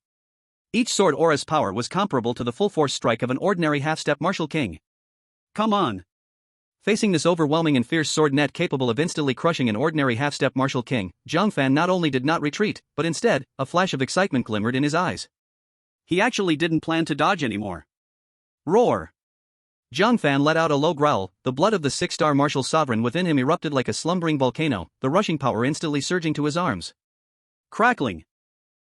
Each sword aura's power was comparable to the full-force strike of an ordinary half-step martial king. Come on! Facing this overwhelming and fierce sword net capable of instantly crushing an ordinary half-step martial king, Jiang Fan not only did not retreat, but instead, a flash of excitement glimmered in his eyes. He actually didn't plan to dodge anymore. Roar! Jiang Fan let out a low growl, the blood of the 6-star martial sovereign within him erupted like a slumbering volcano, the rushing power instantly surging to his arms. Crackling!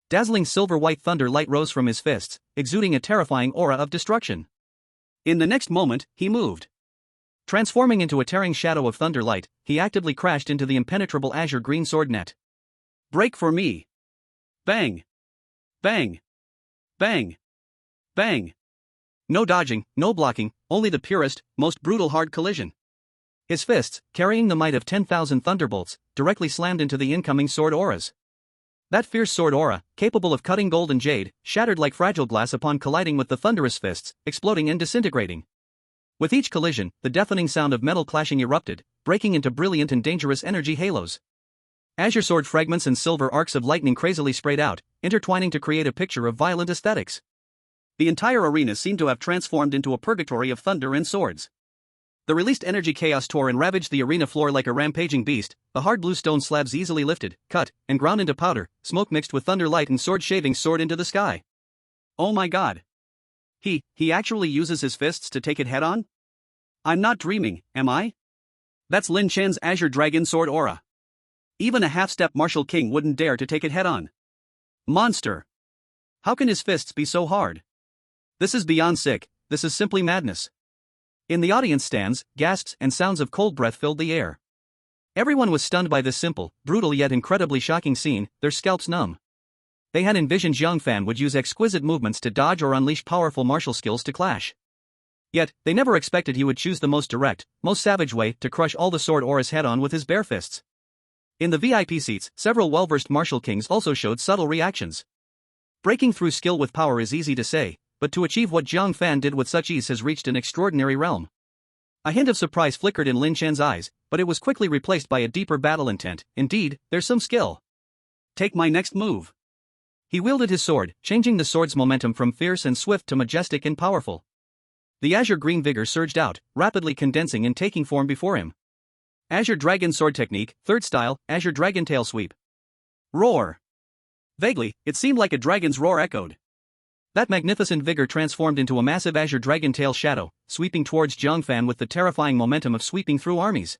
Dazzling silver-white thunder light rose from his fists, exuding a terrifying aura of destruction. In the next moment, he moved. Transforming into a tearing shadow of thunder light, he actively crashed into the impenetrable azure green sword net. Break for me! Bang! Bang! Bang! Bang! No dodging, no blocking, only the purest, most brutal hard collision. His fists, carrying the might of 10,000 thunderbolts, directly slammed into the incoming sword auras. That fierce sword aura, capable of cutting gold and jade, shattered like fragile glass upon colliding with the thunderous fists, exploding and disintegrating. With each collision, the deafening sound of metal clashing erupted, breaking into brilliant and dangerous energy halos. Azure sword fragments and silver arcs of lightning crazily sprayed out, intertwining to create a picture of violent aesthetics. The entire arena seemed to have transformed into a purgatory of thunder and swords. The released energy chaos tore and ravaged the arena floor like a rampaging beast, the hard blue stone slabs easily lifted, cut, and ground into powder, smoke mixed with thunder light and sword shavings soared into the sky. Oh my god! He actually uses his fists to take it head-on? I'm not dreaming, am I? That's Lin Chen's Azure Dragon Sword aura. Even a half-step martial king wouldn't dare to take it head-on. Monster! How can his fists be so hard? This is beyond sick, this is simply madness. In the audience stands, gasps and sounds of cold breath filled the air. Everyone was stunned by this simple, brutal yet incredibly shocking scene, their scalps numb. They had envisioned Jiang Fan would use exquisite movements to dodge or unleash powerful martial skills to clash. Yet, they never expected he would choose the most direct, most savage way to crush all the sword auras head-on with his bare fists. In the VIP seats, several well-versed martial kings also showed subtle reactions. Breaking through skill with power is easy to say, but to achieve what Jiang Fan did with such ease has reached an extraordinary realm. A hint of surprise flickered in Lin Chen's eyes, but it was quickly replaced by a deeper battle intent. Indeed, there's some skill. Take my next move. He wielded his sword, changing the sword's momentum from fierce and swift to majestic and powerful. The azure green vigor surged out, rapidly condensing and taking form before him. Azure Dragon Sword Technique, 3rd Style, Azure Dragon Tail Sweep. Roar! Vaguely, it seemed like a dragon's roar echoed. That magnificent vigor transformed into a massive azure dragon tail shadow, sweeping towards Jiang Fan with the terrifying momentum of sweeping through armies.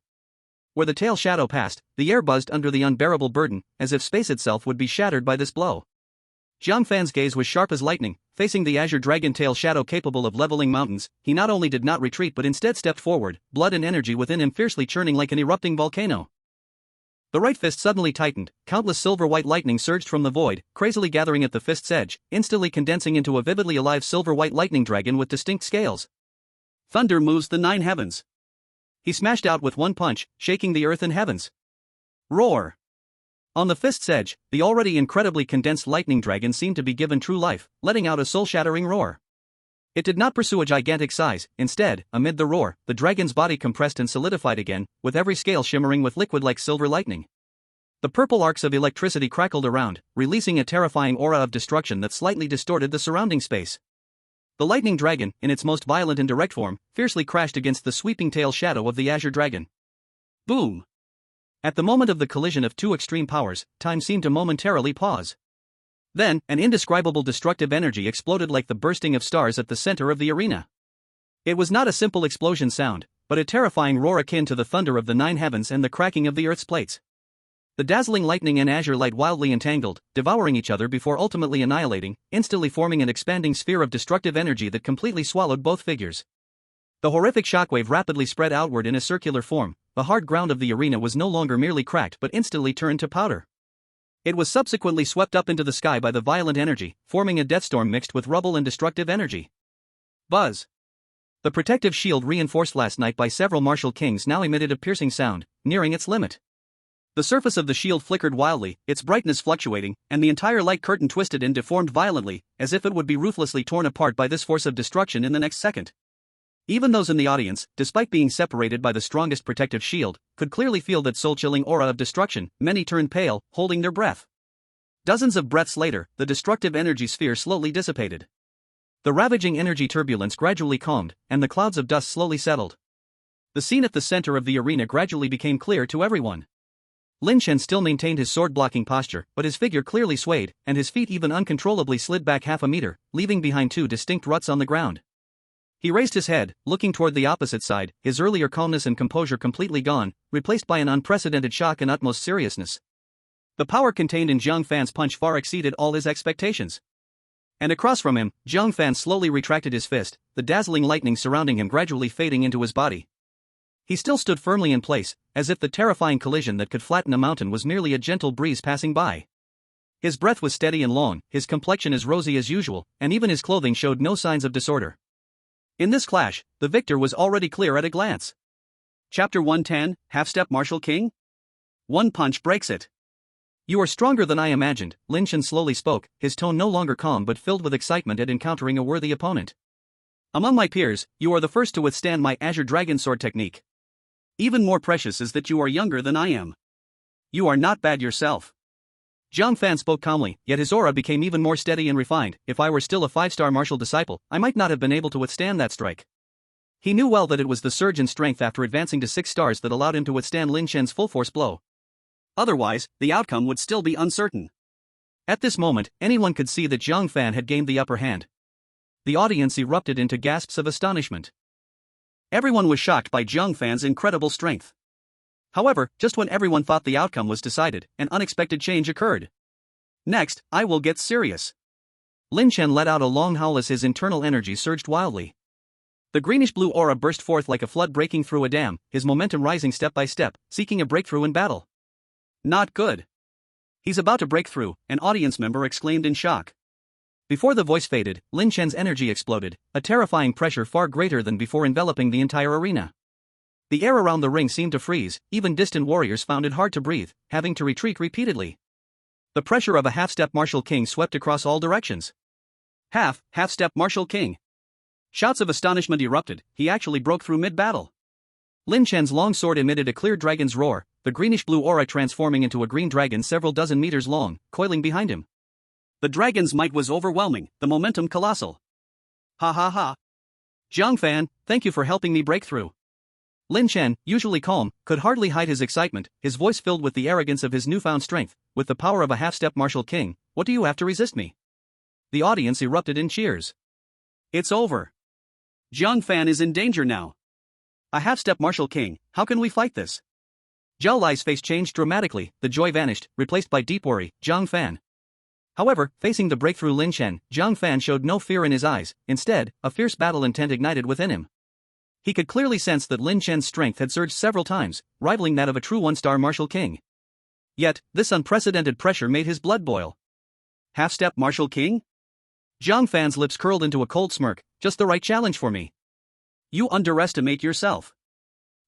Where the tail shadow passed, the air buzzed under the unbearable burden, as if space itself would be shattered by this blow. Jiang Fan's gaze was sharp as lightning, facing the azure dragon tail shadow capable of leveling mountains. He not only did not retreat but instead stepped forward, blood and energy within him fiercely churning like an erupting volcano. The right fist suddenly tightened, countless silver-white lightning surged from the void, crazily gathering at the fist's edge, instantly condensing into a vividly alive silver-white lightning dragon with distinct scales. Thunder moves the 9 heavens. He smashed out with one punch, shaking the earth and heavens. Roar! On the fist's edge, the already incredibly condensed lightning dragon seemed to be given true life, letting out a soul-shattering roar. It did not pursue a gigantic size, instead, amid the roar, the dragon's body compressed and solidified again, with every scale shimmering with liquid like silver lightning. The purple arcs of electricity crackled around, releasing a terrifying aura of destruction that slightly distorted the surrounding space. The lightning dragon, in its most violent and direct form, fiercely crashed against the sweeping tail shadow of the azure dragon. Boom! At the moment of the collision of two extreme powers, time seemed to momentarily pause. Then, an indescribable destructive energy exploded like the bursting of stars at the center of the arena. It was not a simple explosion sound, but a terrifying roar akin to the thunder of the 9 heavens and the cracking of the earth's plates. The dazzling lightning and azure light wildly entangled, devouring each other before ultimately annihilating, instantly forming an expanding sphere of destructive energy that completely swallowed both figures. The horrific shockwave rapidly spread outward in a circular form. The hard ground of the arena was no longer merely cracked but instantly turned to powder. It was subsequently swept up into the sky by the violent energy, forming a deathstorm mixed with rubble and destructive energy. Buzz. The protective shield reinforced last night by several martial kings now emitted a piercing sound, nearing its limit. The surface of the shield flickered wildly, its brightness fluctuating, and the entire light curtain twisted and deformed violently, as if it would be ruthlessly torn apart by this force of destruction in the next second. Even those in the audience, despite being separated by the strongest protective shield, could clearly feel that soul-chilling aura of destruction. Many turned pale, holding their breath. Dozens of breaths later, the destructive energy sphere slowly dissipated. The ravaging energy turbulence gradually calmed, and the clouds of dust slowly settled. The scene at the center of the arena gradually became clear to everyone. Lin Chen still maintained his sword-blocking posture, but his figure clearly swayed, and his feet even uncontrollably slid back half a meter, leaving behind two distinct ruts on the ground. He raised his head, looking toward the opposite side, his earlier calmness and composure completely gone, replaced by an unprecedented shock and utmost seriousness. The power contained in Jiang Fan's punch far exceeded all his expectations. And across from him, Jiang Fan slowly retracted his fist, the dazzling lightning surrounding him gradually fading into his body. He still stood firmly in place, as if the terrifying collision that could flatten a mountain was merely a gentle breeze passing by. His breath was steady and long, his complexion as rosy as usual, and even his clothing showed no signs of disorder. In this clash, the victor was already clear at a glance. Chapter 110, Half-Step Martial King? One punch breaks it. You are stronger than I imagined, Lin Chen slowly spoke, his tone no longer calm but filled with excitement at encountering a worthy opponent. Among my peers, you are the first to withstand my Azure Dragon Sword technique. Even more precious is that you are younger than I am. You are not bad yourself. Jiang Fan spoke calmly, yet his aura became even more steady and refined. If I were still a 5-star martial disciple, I might not have been able to withstand that strike. He knew well that it was the surge in strength after advancing to 6 stars that allowed him to withstand Lin Chen's full-force blow. Otherwise, the outcome would still be uncertain. At this moment, anyone could see that Jiang Fan had gained the upper hand. The audience erupted into gasps of astonishment. Everyone was shocked by Jiang Fan's incredible strength. However, just when everyone thought the outcome was decided, an unexpected change occurred. Next, I will get serious. Lin Chen let out a long howl as his internal energy surged wildly. The greenish-blue aura burst forth like a flood breaking through a dam, his momentum rising step by step, seeking a breakthrough in battle. Not good. He's about to break through, an audience member exclaimed in shock. Before the voice faded, Lin Chen's energy exploded, a terrifying pressure far greater than before enveloping the entire arena. The air around the ring seemed to freeze, even distant warriors found it hard to breathe, having to retreat repeatedly. The pressure of a half-step martial king swept across all directions. Half-step martial king. Shouts of astonishment erupted, he actually broke through mid-battle. Lin Chen's long sword emitted a clear dragon's roar, the greenish-blue aura transforming into a green dragon several dozen meters long, coiling behind him. The dragon's might was overwhelming, the momentum colossal. Ha ha ha. Jiang Fan, thank you for helping me break through. Lin Chen, usually calm, could hardly hide his excitement, his voice filled with the arrogance of his newfound strength. With the power of a half-step martial king, what do you have to resist me? The audience erupted in cheers. It's over. Jiang Fan is in danger now. A half-step martial king, how can we fight this? Zhao Lai's face changed dramatically, the joy vanished, replaced by deep worry. Jiang Fan. However, facing the breakthrough Lin Chen, Jiang Fan showed no fear in his eyes, instead, a fierce battle intent ignited within him. He could clearly sense that Lin Chen's strength had surged several times, rivaling that of a true 1-star martial king. Yet, this unprecedented pressure made his blood boil. Half-step martial king? Jiang Fan's lips curled into a cold smirk, just the right challenge for me. You underestimate yourself.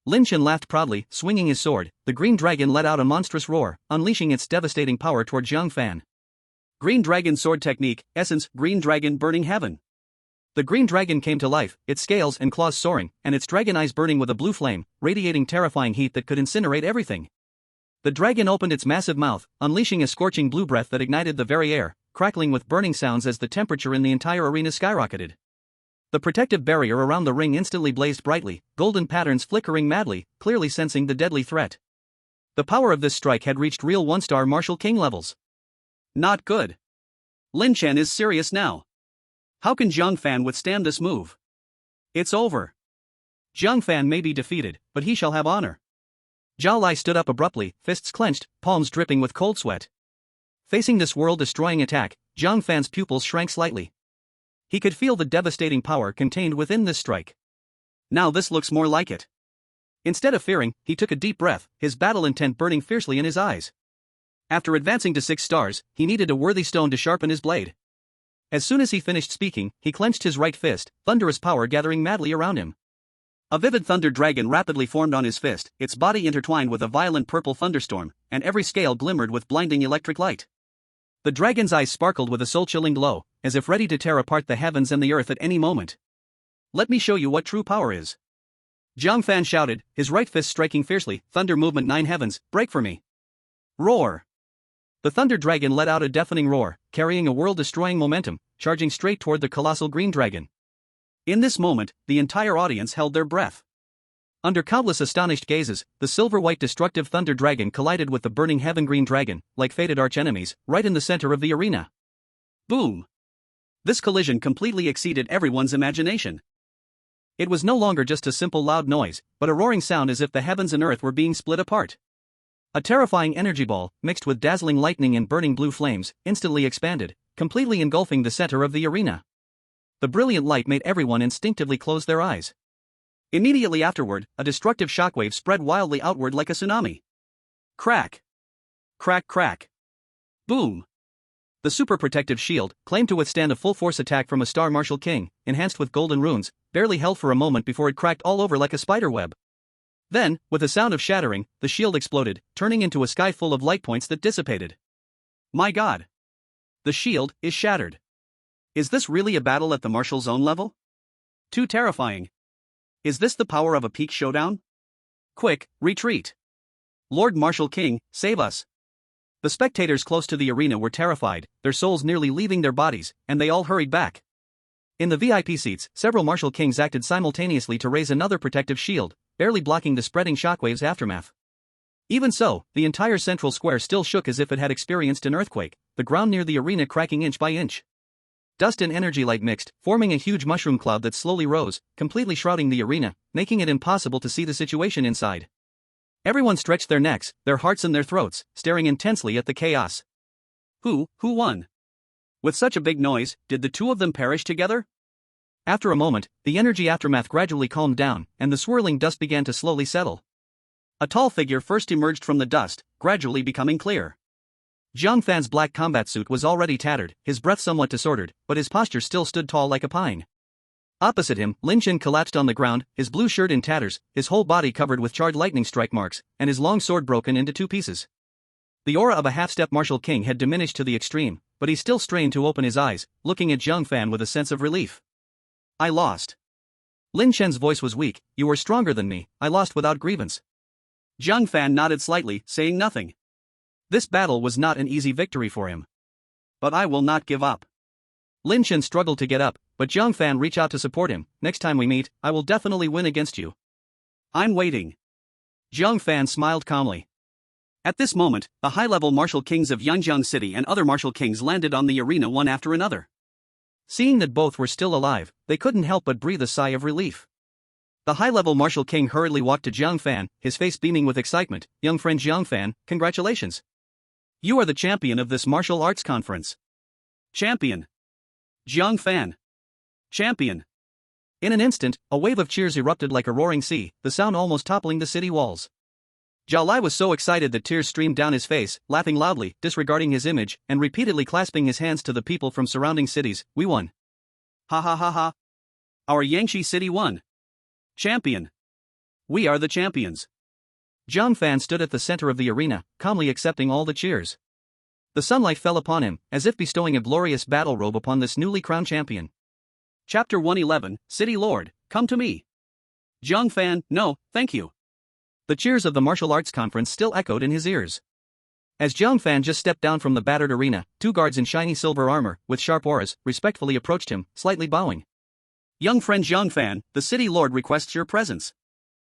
Lin Chen laughed proudly, swinging his sword. The green dragon let out a monstrous roar, unleashing its devastating power toward Jiang Fan. Green Dragon Sword Technique, Essence, Green Dragon Burning Heaven. The green dragon came to life, its scales and claws soaring, and its dragon eyes burning with a blue flame, radiating terrifying heat that could incinerate everything. The dragon opened its massive mouth, unleashing a scorching blue breath that ignited the very air, crackling with burning sounds as the temperature in the entire arena skyrocketed. The protective barrier around the ring instantly blazed brightly, golden patterns flickering madly, clearly sensing the deadly threat. The power of this strike had reached real 1-star martial king levels. Not good. Lin Chen is serious now. How can Jiang Fan withstand this move? It's over. Jiang Fan may be defeated, but he shall have honor. Zhao Lai stood up abruptly, fists clenched, palms dripping with cold sweat. Facing this world-destroying attack, Jiang Fan's pupils shrank slightly. He could feel the devastating power contained within this strike. Now this looks more like it. Instead of fearing, he took a deep breath, his battle intent burning fiercely in his eyes. After advancing to 6 stars, he needed a worthy stone to sharpen his blade. As soon as he finished speaking, he clenched his right fist, thunderous power gathering madly around him. A vivid thunder dragon rapidly formed on his fist, its body intertwined with a violent purple thunderstorm, and every scale glimmered with blinding electric light. The dragon's eyes sparkled with a soul-chilling glow, as if ready to tear apart the heavens and the earth at any moment. Let me show you what true power is. Jiang Fan shouted, his right fist striking fiercely, thunder movement 9 heavens, break for me. Roar! The thunder dragon let out a deafening roar, carrying a world-destroying momentum, charging straight toward the colossal green dragon. In this moment, the entire audience held their breath. Under countless astonished gazes, the silver-white destructive thunder dragon collided with the burning heaven-green dragon, like fated archenemies, right in the center of the arena. Boom! This collision completely exceeded everyone's imagination. It was no longer just a simple loud noise, but a roaring sound as if the heavens and earth were being split apart. A terrifying energy ball, mixed with dazzling lightning and burning blue flames, instantly expanded, completely engulfing the center of the arena. The brilliant light made everyone instinctively close their eyes. Immediately afterward, a destructive shockwave spread wildly outward like a tsunami. Crack! Crack crack! Boom! The super protective shield, claimed to withstand a full-force attack from a Star Martial King, enhanced with golden runes, barely held for a moment before it cracked all over like a spider web. Then, with a sound of shattering, the shield exploded, turning into a sky full of light points that dissipated. My god! The shield is shattered. Is this really a battle at the Martial Zone level? Too terrifying. Is this the power of a peak showdown? Quick, retreat! Lord Martial King, save us! The spectators close to the arena were terrified, their souls nearly leaving their bodies, and they all hurried back. In the VIP seats, several Martial Kings acted simultaneously to raise another protective shield, barely blocking the spreading shockwave's aftermath. Even so, the entire central square still shook as if it had experienced an earthquake, the ground near the arena cracking inch by inch. Dust and energy light mixed, forming a huge mushroom cloud that slowly rose, completely shrouding the arena, making it impossible to see the situation inside. Everyone stretched their necks, their hearts and their throats, staring intensely at the chaos. Who won? With such a big noise, did the two of them perish together? After a moment, the energy aftermath gradually calmed down, and the swirling dust began to slowly settle. A tall figure first emerged from the dust, gradually becoming clear. Jiang Fan's black combat suit was already tattered, his breath somewhat disordered, but his posture still stood tall like a pine. Opposite him, Lin Chen collapsed on the ground, his blue shirt in tatters, his whole body covered with charred lightning strike marks, and his long sword broken into 2 pieces. The aura of a half-step martial king had diminished to the extreme, but he still strained to open his eyes, looking at Jiang Fan with a sense of relief. I lost. Lin Chen's voice was weak. You were stronger than me, I lost without grievance. Jiang Fan nodded slightly, saying nothing. This battle was not an easy victory for him. But I will not give up. Lin Chen struggled to get up, but Jiang Fan reached out to support him. Next time we meet, I will definitely win against you. I'm waiting. Jiang Fan smiled calmly. At this moment, the high-level martial kings of Yanjiang City and other martial kings landed on the arena one after another. Seeing that both were still alive, they couldn't help but breathe a sigh of relief. The high-level martial king hurriedly walked to Jiang Fan, his face beaming with excitement. Young friend Jiang Fan, congratulations. You are the champion of this martial arts conference. Champion. Jiang Fan. Champion. In an instant, a wave of cheers erupted like a roaring sea, the sound almost toppling the city walls. Zhao Lai was so excited that tears streamed down his face, laughing loudly, disregarding his image, and repeatedly clasping his hands to the people from surrounding cities. We won. Ha ha ha ha. Our Yangshi city won. Champion. We are the champions. Jiang Fan stood at the center of the arena, calmly accepting all the cheers. The sunlight fell upon him, as if bestowing a glorious battle robe upon this newly crowned champion. Chapter 111, City Lord, come to me. Jiang Fan, no, thank you. The cheers of the martial arts conference still echoed in his ears. As Jiang Fan just stepped down from the battered arena, 2 guards in shiny silver armor, with sharp auras, respectfully approached him, slightly bowing. Young friend Jiang Fan, the city lord requests your presence.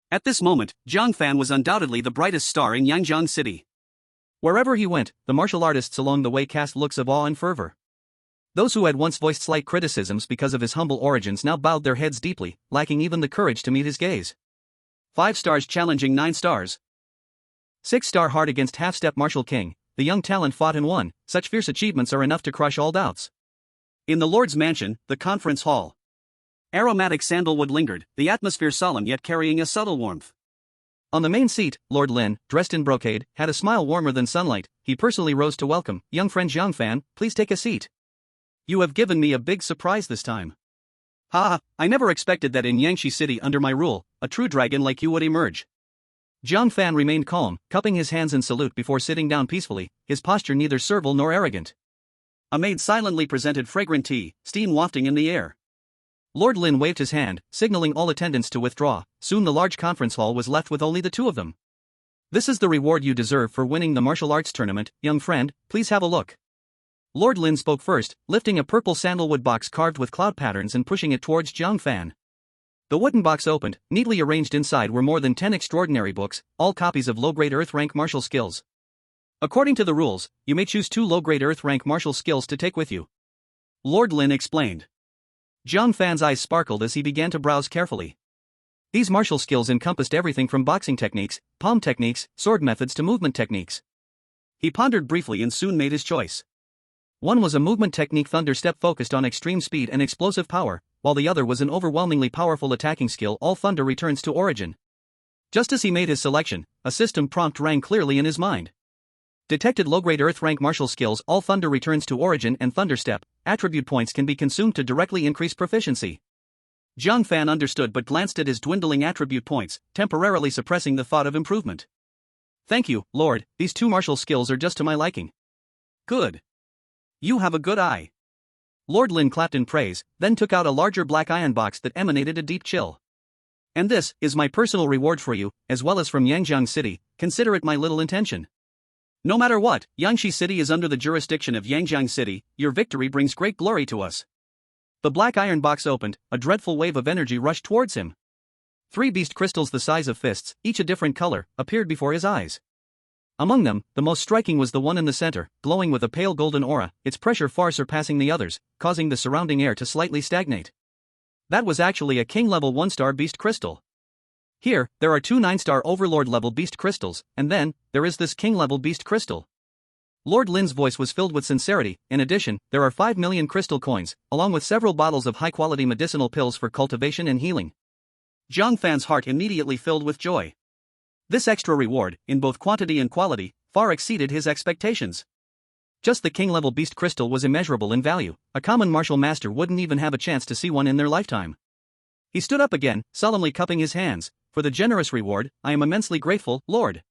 At this moment, Jiang Fan was undoubtedly the brightest star in Yangjiang City. Wherever he went, the martial artists along the way cast looks of awe and fervor. Those who had once voiced slight criticisms because of his humble origins now bowed their heads deeply, lacking even the courage to meet his gaze. 5 stars challenging 9 stars. 6-star hard against half-step martial king, the young talent fought and won. Such fierce achievements are enough to crush all doubts. In the Lord's mansion, the conference hall. Aromatic sandalwood lingered, the atmosphere solemn yet carrying a subtle warmth. On the main seat, Lord Lin, dressed in brocade, had a smile warmer than sunlight. He personally rose to welcome, "Young friend Jiang Fan, please take a seat. You have given me a big surprise this time. Ha, I never expected that in Yangshi City under my rule, a true dragon like you would emerge." Jiang Fan remained calm, cupping his hands in salute before sitting down peacefully, his posture neither servile nor arrogant. A maid silently presented fragrant tea, steam wafting in the air. Lord Lin waved his hand, signaling all attendants to withdraw. Soon the large conference hall was left with only the two of them. "This is the reward you deserve for winning the martial arts tournament, young friend, please have a look." Lord Lin spoke first, lifting a purple sandalwood box carved with cloud patterns and pushing it towards Jiang Fan. The wooden box opened. Neatly arranged inside were more than 10 extraordinary books, all copies of low-grade earth-rank martial skills. According to the rules, you may choose 2 low-grade earth-rank martial skills to take with you. Lord Lin explained. Jiang Fan's eyes sparkled as he began to browse carefully. These martial skills encompassed everything from boxing techniques, palm techniques, sword methods to movement techniques. He pondered briefly and soon made his choice. One was a movement technique thunder step focused on extreme speed and explosive power, while the other was an overwhelmingly powerful attacking skill all thunder returns to origin. Just as he made his selection, a system prompt rang clearly in his mind. Detected low-grade earth-rank martial skills all thunder returns to origin and thunder step, attribute points can be consumed to directly increase proficiency. Jiang Fan understood but glanced at his dwindling attribute points, temporarily suppressing the thought of improvement. "Thank you, Lord, these 2 martial skills are just to my liking." "Good. You have a good eye." Lord Lin clapped in praise, then took out a larger black iron box that emanated a deep chill. "And this is my personal reward for you, as well as from Yangjiang City, consider it my little intention. No matter what, Yangshi City is under the jurisdiction of Yangjiang City, your victory brings great glory to us." The black iron box opened, a dreadful wave of energy rushed towards him. 3 beast crystals the size of fists, each a different color, appeared before his eyes. Among them, the most striking was the one in the center, glowing with a pale golden aura, its pressure far surpassing the others, causing the surrounding air to slightly stagnate. That was actually a king-level 1-star beast crystal. Here, there are 2 9-star Overlord-level beast crystals, and then, there is this king-level beast crystal. Lord Lin's voice was filled with sincerity. In addition, there are 5 million crystal coins, along with several bottles of high-quality medicinal pills for cultivation and healing. Jiang Fan's heart immediately filled with joy. This extra reward, in both quantity and quality, far exceeded his expectations. Just the king-level beast crystal was immeasurable in value. A common martial master wouldn't even have a chance to see one in their lifetime. He stood up again, solemnly cupping his hands. "For the generous reward, I am immensely grateful, Lord.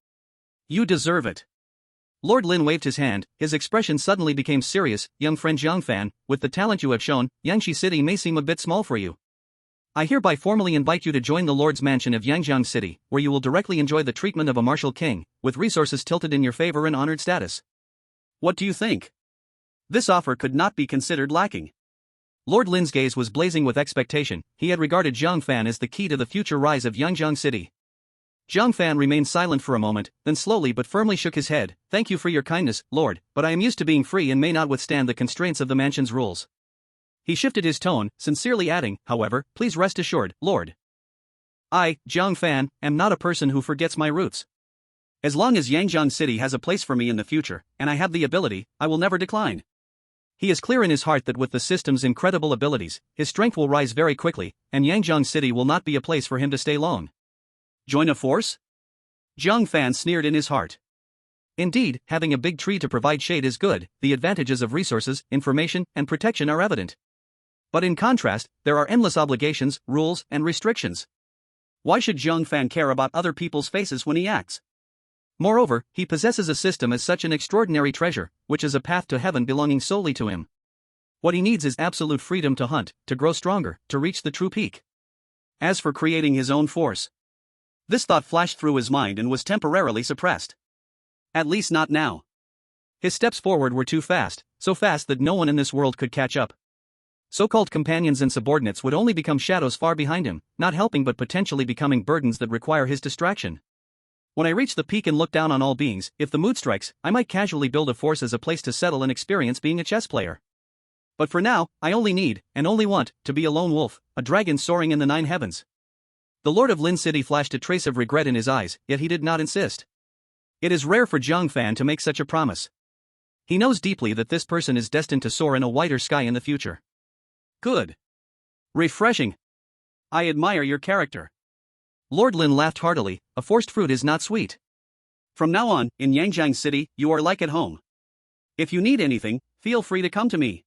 You deserve it." Lord Lin waved his hand, his expression suddenly became serious. "Young friend Jiang Fan, with the talent you have shown, Yangshi City may seem a bit small for you. I hereby formally invite you to join the Lord's Mansion of Yangjiang City, where you will directly enjoy the treatment of a martial king, with resources tilted in your favor and honored status. What do you think?" This offer could not be considered lacking. Lord Lin's gaze was blazing with expectation. He had regarded Jiang Fan as the key to the future rise of Yangjiang City. Jiang Fan remained silent for a moment, then slowly but firmly shook his head. "Thank you for your kindness, Lord, but I am used to being free and may not withstand the constraints of the mansion's rules." He shifted his tone, sincerely adding, "However, please rest assured, Lord. I, Jiang Fan, am not a person who forgets my roots. As long as Yangjiang City has a place for me in the future, and I have the ability, I will never decline." He is clear in his heart that with the system's incredible abilities, his strength will rise very quickly, and Yangjiang City will not be a place for him to stay long. Join a force? Jiang Fan sneered in his heart. Indeed, having a big tree to provide shade is good. The advantages of resources, information, and protection are evident. But in contrast, there are endless obligations, rules, and restrictions. Why should Jiang Fan care about other people's faces when he acts? Moreover, he possesses a system as such an extraordinary treasure, which is a path to heaven belonging solely to him. What he needs is absolute freedom to hunt, to grow stronger, to reach the true peak. As for creating his own force, this thought flashed through his mind and was temporarily suppressed. At least not now. His steps forward were too fast, so fast that no one in this world could catch up. So-called companions and subordinates would only become shadows far behind him, not helping but potentially becoming burdens that require his distraction. When I reach the peak and look down on all beings, if the mood strikes, I might casually build a force as a place to settle and experience being a chess player. But for now, I only need, and only want, to be a lone wolf, a dragon soaring in the 9 heavens. The Lord of Lin City flashed a trace of regret in his eyes, yet he did not insist. It is rare for Jiang Fan to make such a promise. He knows deeply that this person is destined to soar in a whiter sky in the future. Good. Refreshing. I admire your character. Lord Lin laughed heartily, a forced fruit is not sweet. From now on, in Yangjiang City, you are like at home. If you need anything, feel free to come to me.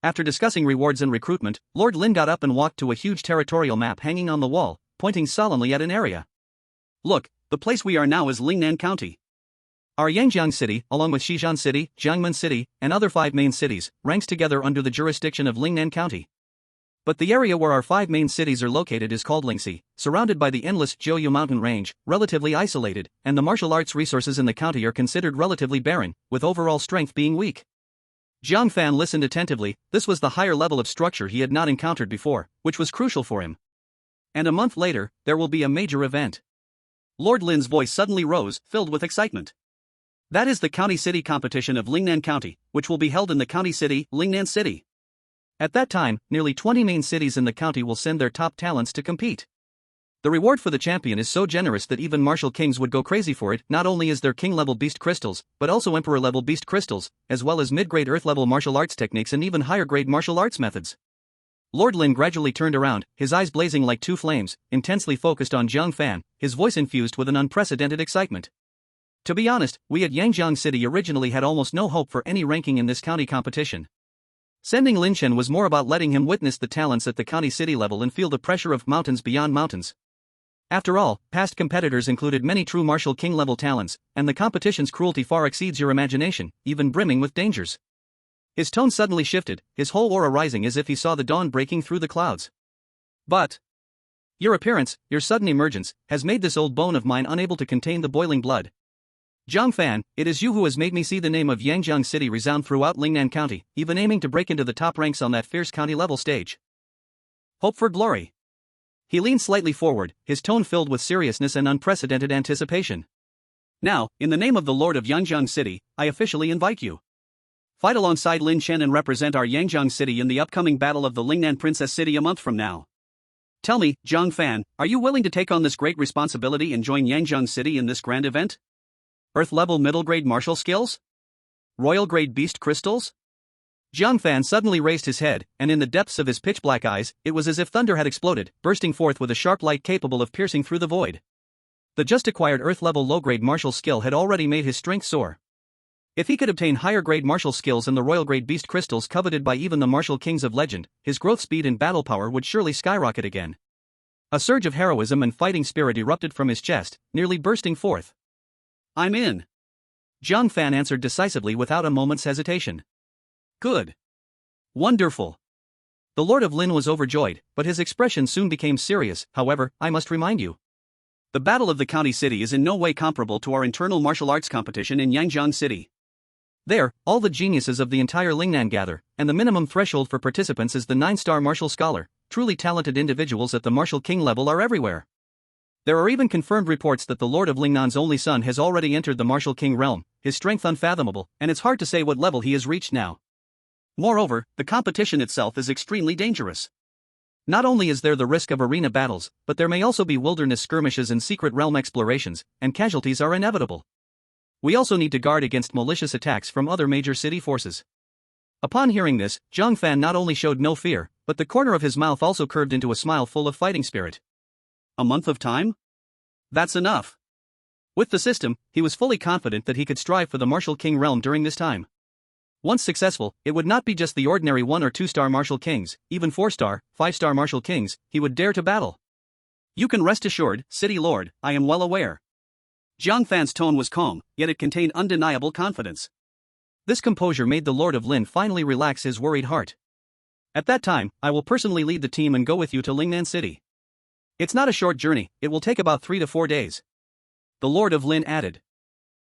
After discussing rewards and recruitment, Lord Lin got up and walked to a huge territorial map hanging on the wall, pointing solemnly at an area. Look, the place we are now is Lingnan County. Our Yangjiang City, along with Shijian City, Jiangmen City, and other 5 main cities, ranks together under the jurisdiction of Lingnan County. But the area where our 5 main cities are located is called Lingxi, surrounded by the endless Jiuyu mountain range, relatively isolated, and the martial arts resources in the county are considered relatively barren, with overall strength being weak. Jiang Fan listened attentively. This was the higher level of structure he had not encountered before, which was crucial for him. And a month later, there will be a major event. Lord Lin's voice suddenly rose, filled with excitement. That is the County City competition of Lingnan County, which will be held in the county city, Lingnan City. At that time, nearly 20 main cities in the county will send their top talents to compete. The reward for the champion is so generous that even martial kings would go crazy for it. Not only is there king-level beast crystals, but also emperor-level beast crystals, as well as mid-grade earth-level martial arts techniques and even higher-grade martial arts methods. Lord Lin gradually turned around, his eyes blazing like 2 flames, intensely focused on Jiang Fan, his voice infused with an unprecedented excitement. To be honest, we at Yangjiang City originally had almost no hope for any ranking in this county competition. Sending Lin Chen was more about letting him witness the talents at the county city level and feel the pressure of mountains beyond mountains. After all, past competitors included many true martial king-level talents, and the competition's cruelty far exceeds your imagination, even brimming with dangers. His tone suddenly shifted, his whole aura rising as if he saw the dawn breaking through the clouds. But your appearance, your sudden emergence, has made this old bone of mine unable to contain the boiling blood. Jiang Fan, it is you who has made me see the name of Yangjiang City resound throughout Lingnan County, even aiming to break into the top ranks on that fierce county-level stage. Hope for glory. He leaned slightly forward, his tone filled with seriousness and unprecedented anticipation. Now, in the name of the Lord of Yangjiang City, I officially invite you. Fight alongside Lin Chen and represent our Yangjiang City in the upcoming battle of the Lingnan Princess City a month from now. Tell me, Jiang Fan, are you willing to take on this great responsibility and join Yangjiang City in this grand event? Earth-level middle-grade martial skills? Royal-grade beast crystals? Jiang Fan suddenly raised his head, and in the depths of his pitch-black eyes, it was as if thunder had exploded, bursting forth with a sharp light capable of piercing through the void. The just-acquired Earth-level low-grade martial skill had already made his strength soar. If he could obtain higher-grade martial skills and the royal-grade beast crystals coveted by even the martial kings of legend, his growth speed and battle power would surely skyrocket again. A surge of heroism and fighting spirit erupted from his chest, nearly bursting forth. I'm in. Jiang Fan answered decisively without a moment's hesitation. Good. Wonderful. The Lord of Lin was overjoyed, but his expression soon became serious. However, I must remind you. The Battle of the County City is in no way comparable to our internal martial arts competition in Yangjiang City. There, all the geniuses of the entire Lingnan gather, and the minimum threshold for participants is the 9-star martial scholar. Truly talented individuals at the martial king level are everywhere. There are even confirmed reports that the Lord of Lingnan's only son has already entered the martial king realm, his strength unfathomable, and it's hard to say what level he has reached now. Moreover, the competition itself is extremely dangerous. Not only is there the risk of arena battles, but there may also be wilderness skirmishes and secret realm explorations, and casualties are inevitable. We also need to guard against malicious attacks from other major city forces. Upon hearing this, Jiang Fan not only showed no fear, but the corner of his mouth also curved into a smile full of fighting spirit. A month of time? That's enough. With the system, he was fully confident that he could strive for the martial king realm during this time. Once successful, it would not be just the ordinary 1- or 2-star martial kings, even 4-star, 5-star martial kings, he would dare to battle. You can rest assured, City Lord, I am well aware. Jiang Fan's tone was calm, yet it contained undeniable confidence. This composure made the Lord of Lin finally relax his worried heart. At that time, I will personally lead the team and go with you to Lingnan City. It's not a short journey, it will take about 3 to 4 days. The Lord of Lin added.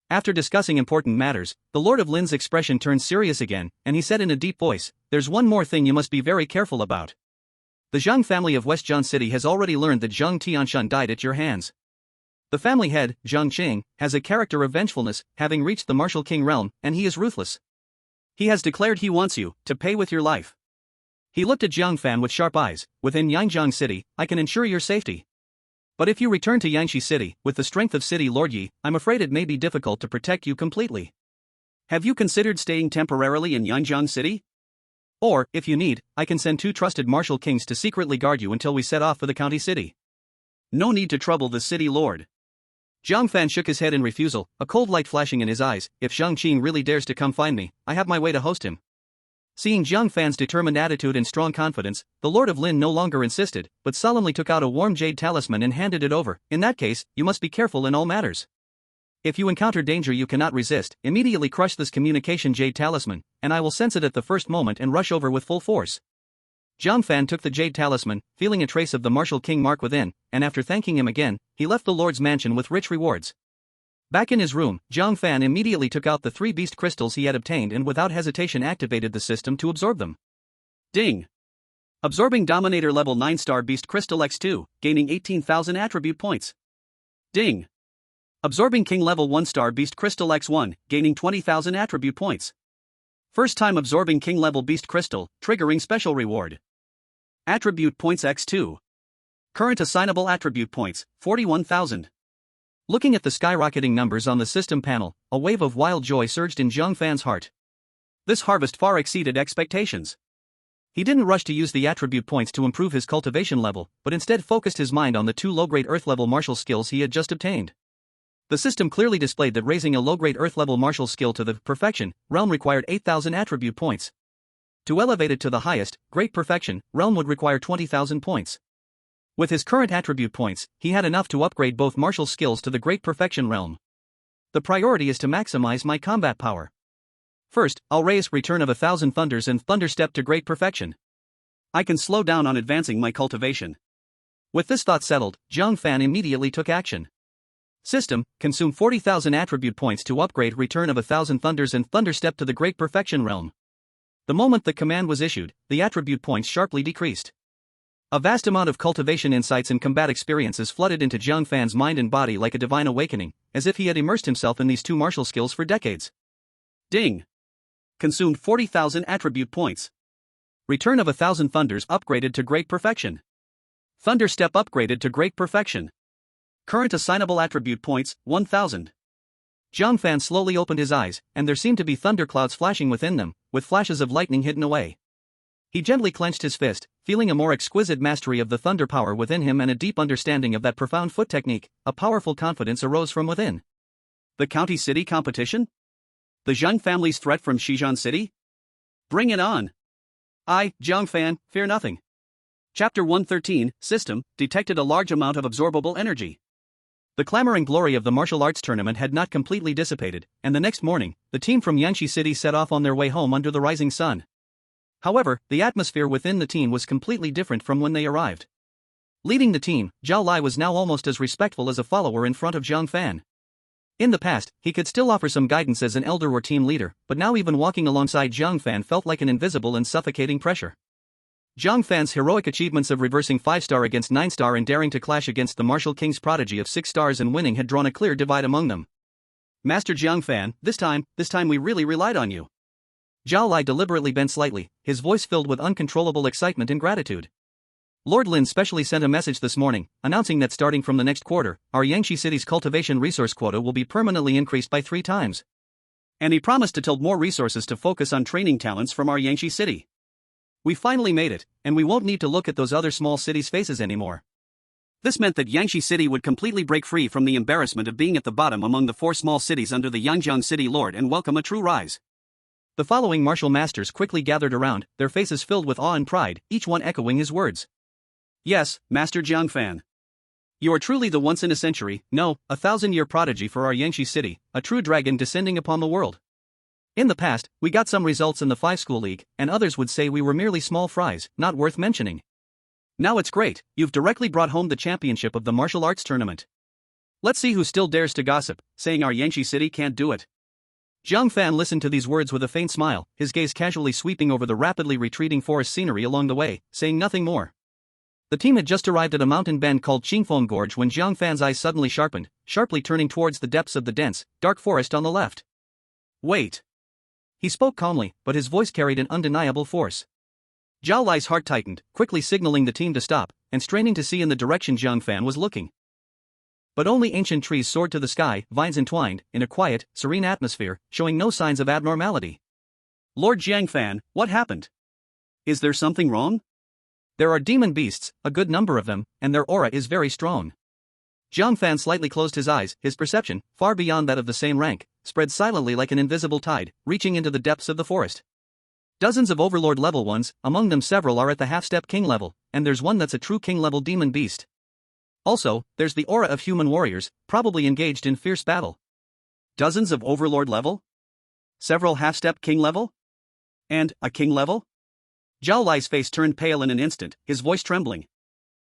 After discussing important matters, the Lord of Lin's expression turned serious again, and he said in a deep voice, there's one more thing you must be very careful about. The Jiang family of West Jiang City has already learned that Jiang Tianshan died at your hands. The family head, Jiang Qing, has a character of vengefulness, having reached the martial king realm, and he is ruthless. He has declared he wants you to pay with your life. He looked at Jiang Fan with sharp eyes. Within Yangjiang City, I can ensure your safety. But if you return to Yangshi City, with the strength of City Lord Yi, I'm afraid it may be difficult to protect you completely. Have you considered staying temporarily in Yangjiang City? Or, if you need, I can send 2 trusted martial kings to secretly guard you until we set off for the county city. No need to trouble the city lord. Jiang Fan shook his head in refusal, a cold light flashing in his eyes. If Zhang Qing really dares to come find me, I have my way to host him. Seeing Jiang Fan's determined attitude and strong confidence, the Lord of Lin no longer insisted, but solemnly took out a warm jade talisman and handed it over. In that case, you must be careful in all matters. If you encounter danger you cannot resist, immediately crush this communication jade talisman, and I will sense it at the first moment and rush over with full force. Jiang Fan took the jade talisman, feeling a trace of the martial king mark within, and after thanking him again, he left the lord's mansion with rich rewards. Back in his room, Jiang Fan immediately took out the 3 beast crystals he had obtained and without hesitation activated the system to absorb them. Ding! Absorbing Dominator level 9-star beast crystal X2, gaining 18,000 attribute points. Ding! Absorbing King level 1-star beast crystal X1, gaining 20,000 attribute points. First time absorbing King level beast crystal, triggering special reward. Attribute points X2. Current assignable attribute points, 41,000. Looking at the skyrocketing numbers on the system panel, a wave of wild joy surged in Jiang Fan's heart. This harvest far exceeded expectations. He didn't rush to use the attribute points to improve his cultivation level, but instead focused his mind on the 2 low-grade earth-level martial skills he had just obtained. The system clearly displayed that raising a low-grade earth-level martial skill to the perfection realm required 8,000 attribute points. To elevate it to the highest, great perfection realm would require 20,000 points. With his current attribute points, he had enough to upgrade both martial skills to the great perfection realm. The priority is to maximize my combat power. First, I'll raise Return of 1,000 Thunders and Thunder Step to great perfection. I can slow down on advancing my cultivation. With this thought settled, Jiang Fan immediately took action. System, consume 40,000 attribute points to upgrade Return of 1,000 Thunders and Thunder Step to the great perfection realm. The moment the command was issued, the attribute points sharply decreased. A vast amount of cultivation insights and combat experiences flooded into Jiang Fan's mind and body like a divine awakening, as if he had immersed himself in these 2 martial skills for decades. Ding! Consumed 40,000 attribute points. Return of 1,000 Thunders upgraded to great perfection. Thunder Step upgraded to great perfection. Current assignable attribute points, 1,000. Jiang Fan slowly opened his eyes, and there seemed to be thunderclouds flashing within them, with flashes of lightning hidden away. He gently clenched his fist, feeling a more exquisite mastery of the thunder power within him and a deep understanding of that profound foot technique. A powerful confidence arose from within. The county city competition? The Zhang family's threat from Shijian City? Bring it on! I, Jiang Fan, fear nothing. Chapter 113, System, detected a large amount of absorbable energy. The clamor and glory of the martial arts tournament had not completely dissipated, and the next morning, the team from Yangshi City set off on their way home under the rising sun. However, the atmosphere within the team was completely different from when they arrived. Leading the team, Zhao Lai was now almost as respectful as a follower in front of Jiang Fan. In the past, he could still offer some guidance as an elder or team leader, but now even walking alongside Jiang Fan felt like an invisible and suffocating pressure. Jiang Fan's heroic achievements of reversing 5-star against 9-star and daring to clash against the martial king's prodigy of 6 stars and winning had drawn a clear divide among them. Master Jiang Fan, this time we really relied on you. Zhao Lai deliberately bent slightly, his voice filled with uncontrollable excitement and gratitude. Lord Lin specially sent a message this morning, announcing that starting from the next quarter, our Yangshi City's cultivation resource quota will be permanently increased by 3 times. And he promised to tilt more resources to focus on training talents from our Yangshi City. We finally made it, and we won't need to look at those other small cities' faces anymore. This meant that Yangshi City would completely break free from the embarrassment of being at the bottom among the 4 small cities under the Yangjiang City Lord and welcome a true rise. The following martial masters quickly gathered around, their faces filled with awe and pride, each one echoing his words. Yes, Master Jiang Fan. You are truly the once-in-a-century, no, 1,000-year prodigy for our Yangshi City, a true dragon descending upon the world. In the past, we got some results in the 5-school league, and others would say we were merely small fries, not worth mentioning. Now it's great, you've directly brought home the championship of the martial arts tournament. Let's see who still dares to gossip, saying our Yangshi City can't do it. Jiang Fan listened to these words with a faint smile, his gaze casually sweeping over the rapidly retreating forest scenery along the way, saying nothing more. The team had just arrived at a mountain bend called Qingfeng Gorge when Jiang Fan's eyes suddenly sharpened, sharply turning towards the depths of the dense, dark forest on the left. Wait. He spoke calmly, but his voice carried an undeniable force. Zhao Lai's heart tightened, quickly signaling the team to stop, and straining to see in the direction Jiang Fan was looking. But only ancient trees soared to the sky, vines entwined, in a quiet, serene atmosphere, showing no signs of abnormality. Lord Jiang Fan, what happened? Is there something wrong? There are demon beasts, a good number of them, and their aura is very strong. Jiang Fan slightly closed his eyes, his perception, far beyond that of the same rank, spread silently like an invisible tide, reaching into the depths of the forest. Dozens of Overlord level ones, among them several are at the half-step king level, and there's one that's a true king level demon beast. Also, there's the aura of human warriors, probably engaged in fierce battle. Dozens of Overlord level? Several half-step king level? And a king level? Zhao Lai's face turned pale in an instant, his voice trembling.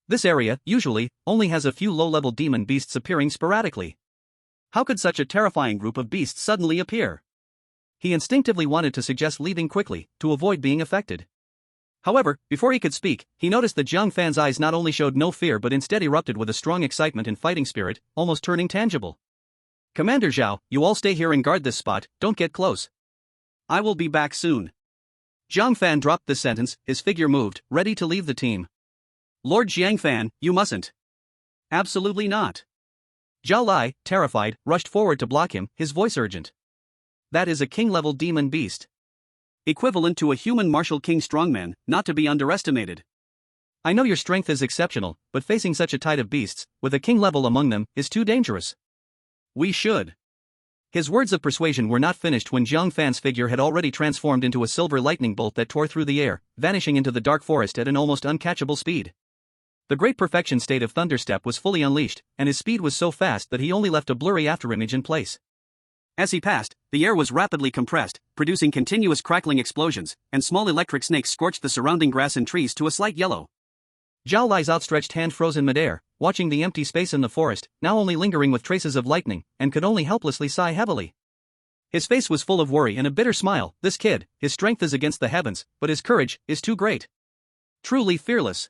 This area, usually, only has a few low-level demon beasts appearing sporadically. How could such a terrifying group of beasts suddenly appear? He instinctively wanted to suggest leaving quickly, to avoid being affected. However, before he could speak, he noticed that Jiang Fan's eyes not only showed no fear but instead erupted with a strong excitement and fighting spirit, almost turning tangible. Commander Zhao, you all stay here and guard this spot, don't get close. I will be back soon. Jiang Fan dropped this sentence, his figure moved, ready to leave the team. Lord Jiang Fan, you mustn't. Absolutely not. Zhao Lai, terrified, rushed forward to block him, his voice urgent. That is a king-level demon beast. Equivalent to a human martial king strongman, not to be underestimated. I know your strength is exceptional, but facing such a tide of beasts, with a king level among them, is too dangerous. We should. His words of persuasion were not finished when Jiang Fan's figure had already transformed into a silver lightning bolt that tore through the air, vanishing into the dark forest at an almost uncatchable speed. The great perfection state of Thunderstep was fully unleashed, and his speed was so fast that he only left a blurry afterimage in place. As he passed, the air was rapidly compressed, producing continuous crackling explosions, and small electric snakes scorched the surrounding grass and trees to a slight yellow. Zhao Lai's outstretched hand froze in midair, watching the empty space in the forest, now only lingering with traces of lightning, and could only helplessly sigh heavily. His face was full of worry and a bitter smile. This kid, his strength is against the heavens, but his courage is too great. Truly fearless.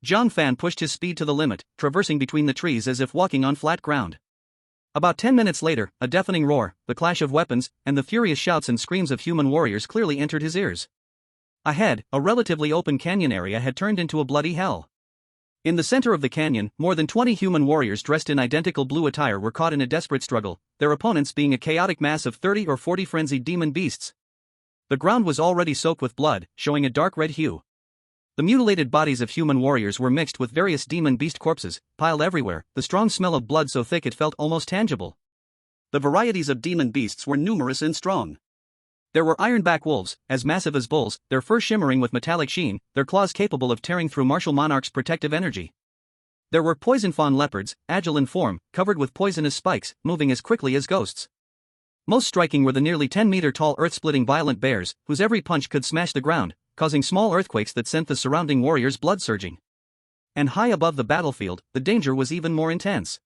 Jiang Fan pushed his speed to the limit, traversing between the trees as if walking on flat ground. About 10 minutes later, a deafening roar, the clash of weapons, and the furious shouts and screams of human warriors clearly entered his ears. Ahead, a relatively open canyon area had turned into a bloody hell. In the center of the canyon, more than 20 human warriors dressed in identical blue attire were caught in a desperate struggle, their opponents being a chaotic mass of 30 or 40 frenzied demon beasts. The ground was already soaked with blood, showing a dark red hue. The mutilated bodies of human warriors were mixed with various demon beast corpses, piled everywhere, the strong smell of blood so thick it felt almost tangible. The varieties of demon beasts were numerous and strong. There were ironback wolves, as massive as bulls, their fur shimmering with metallic sheen, their claws capable of tearing through martial monarchs' protective energy. There were poison fawn leopards, agile in form, covered with poisonous spikes, moving as quickly as ghosts. Most striking were the nearly 10-meter-tall earth-splitting violent bears, whose every punch could smash the ground, causing small earthquakes that sent the surrounding warriors' blood surging. And high above the battlefield, the danger was even more intense.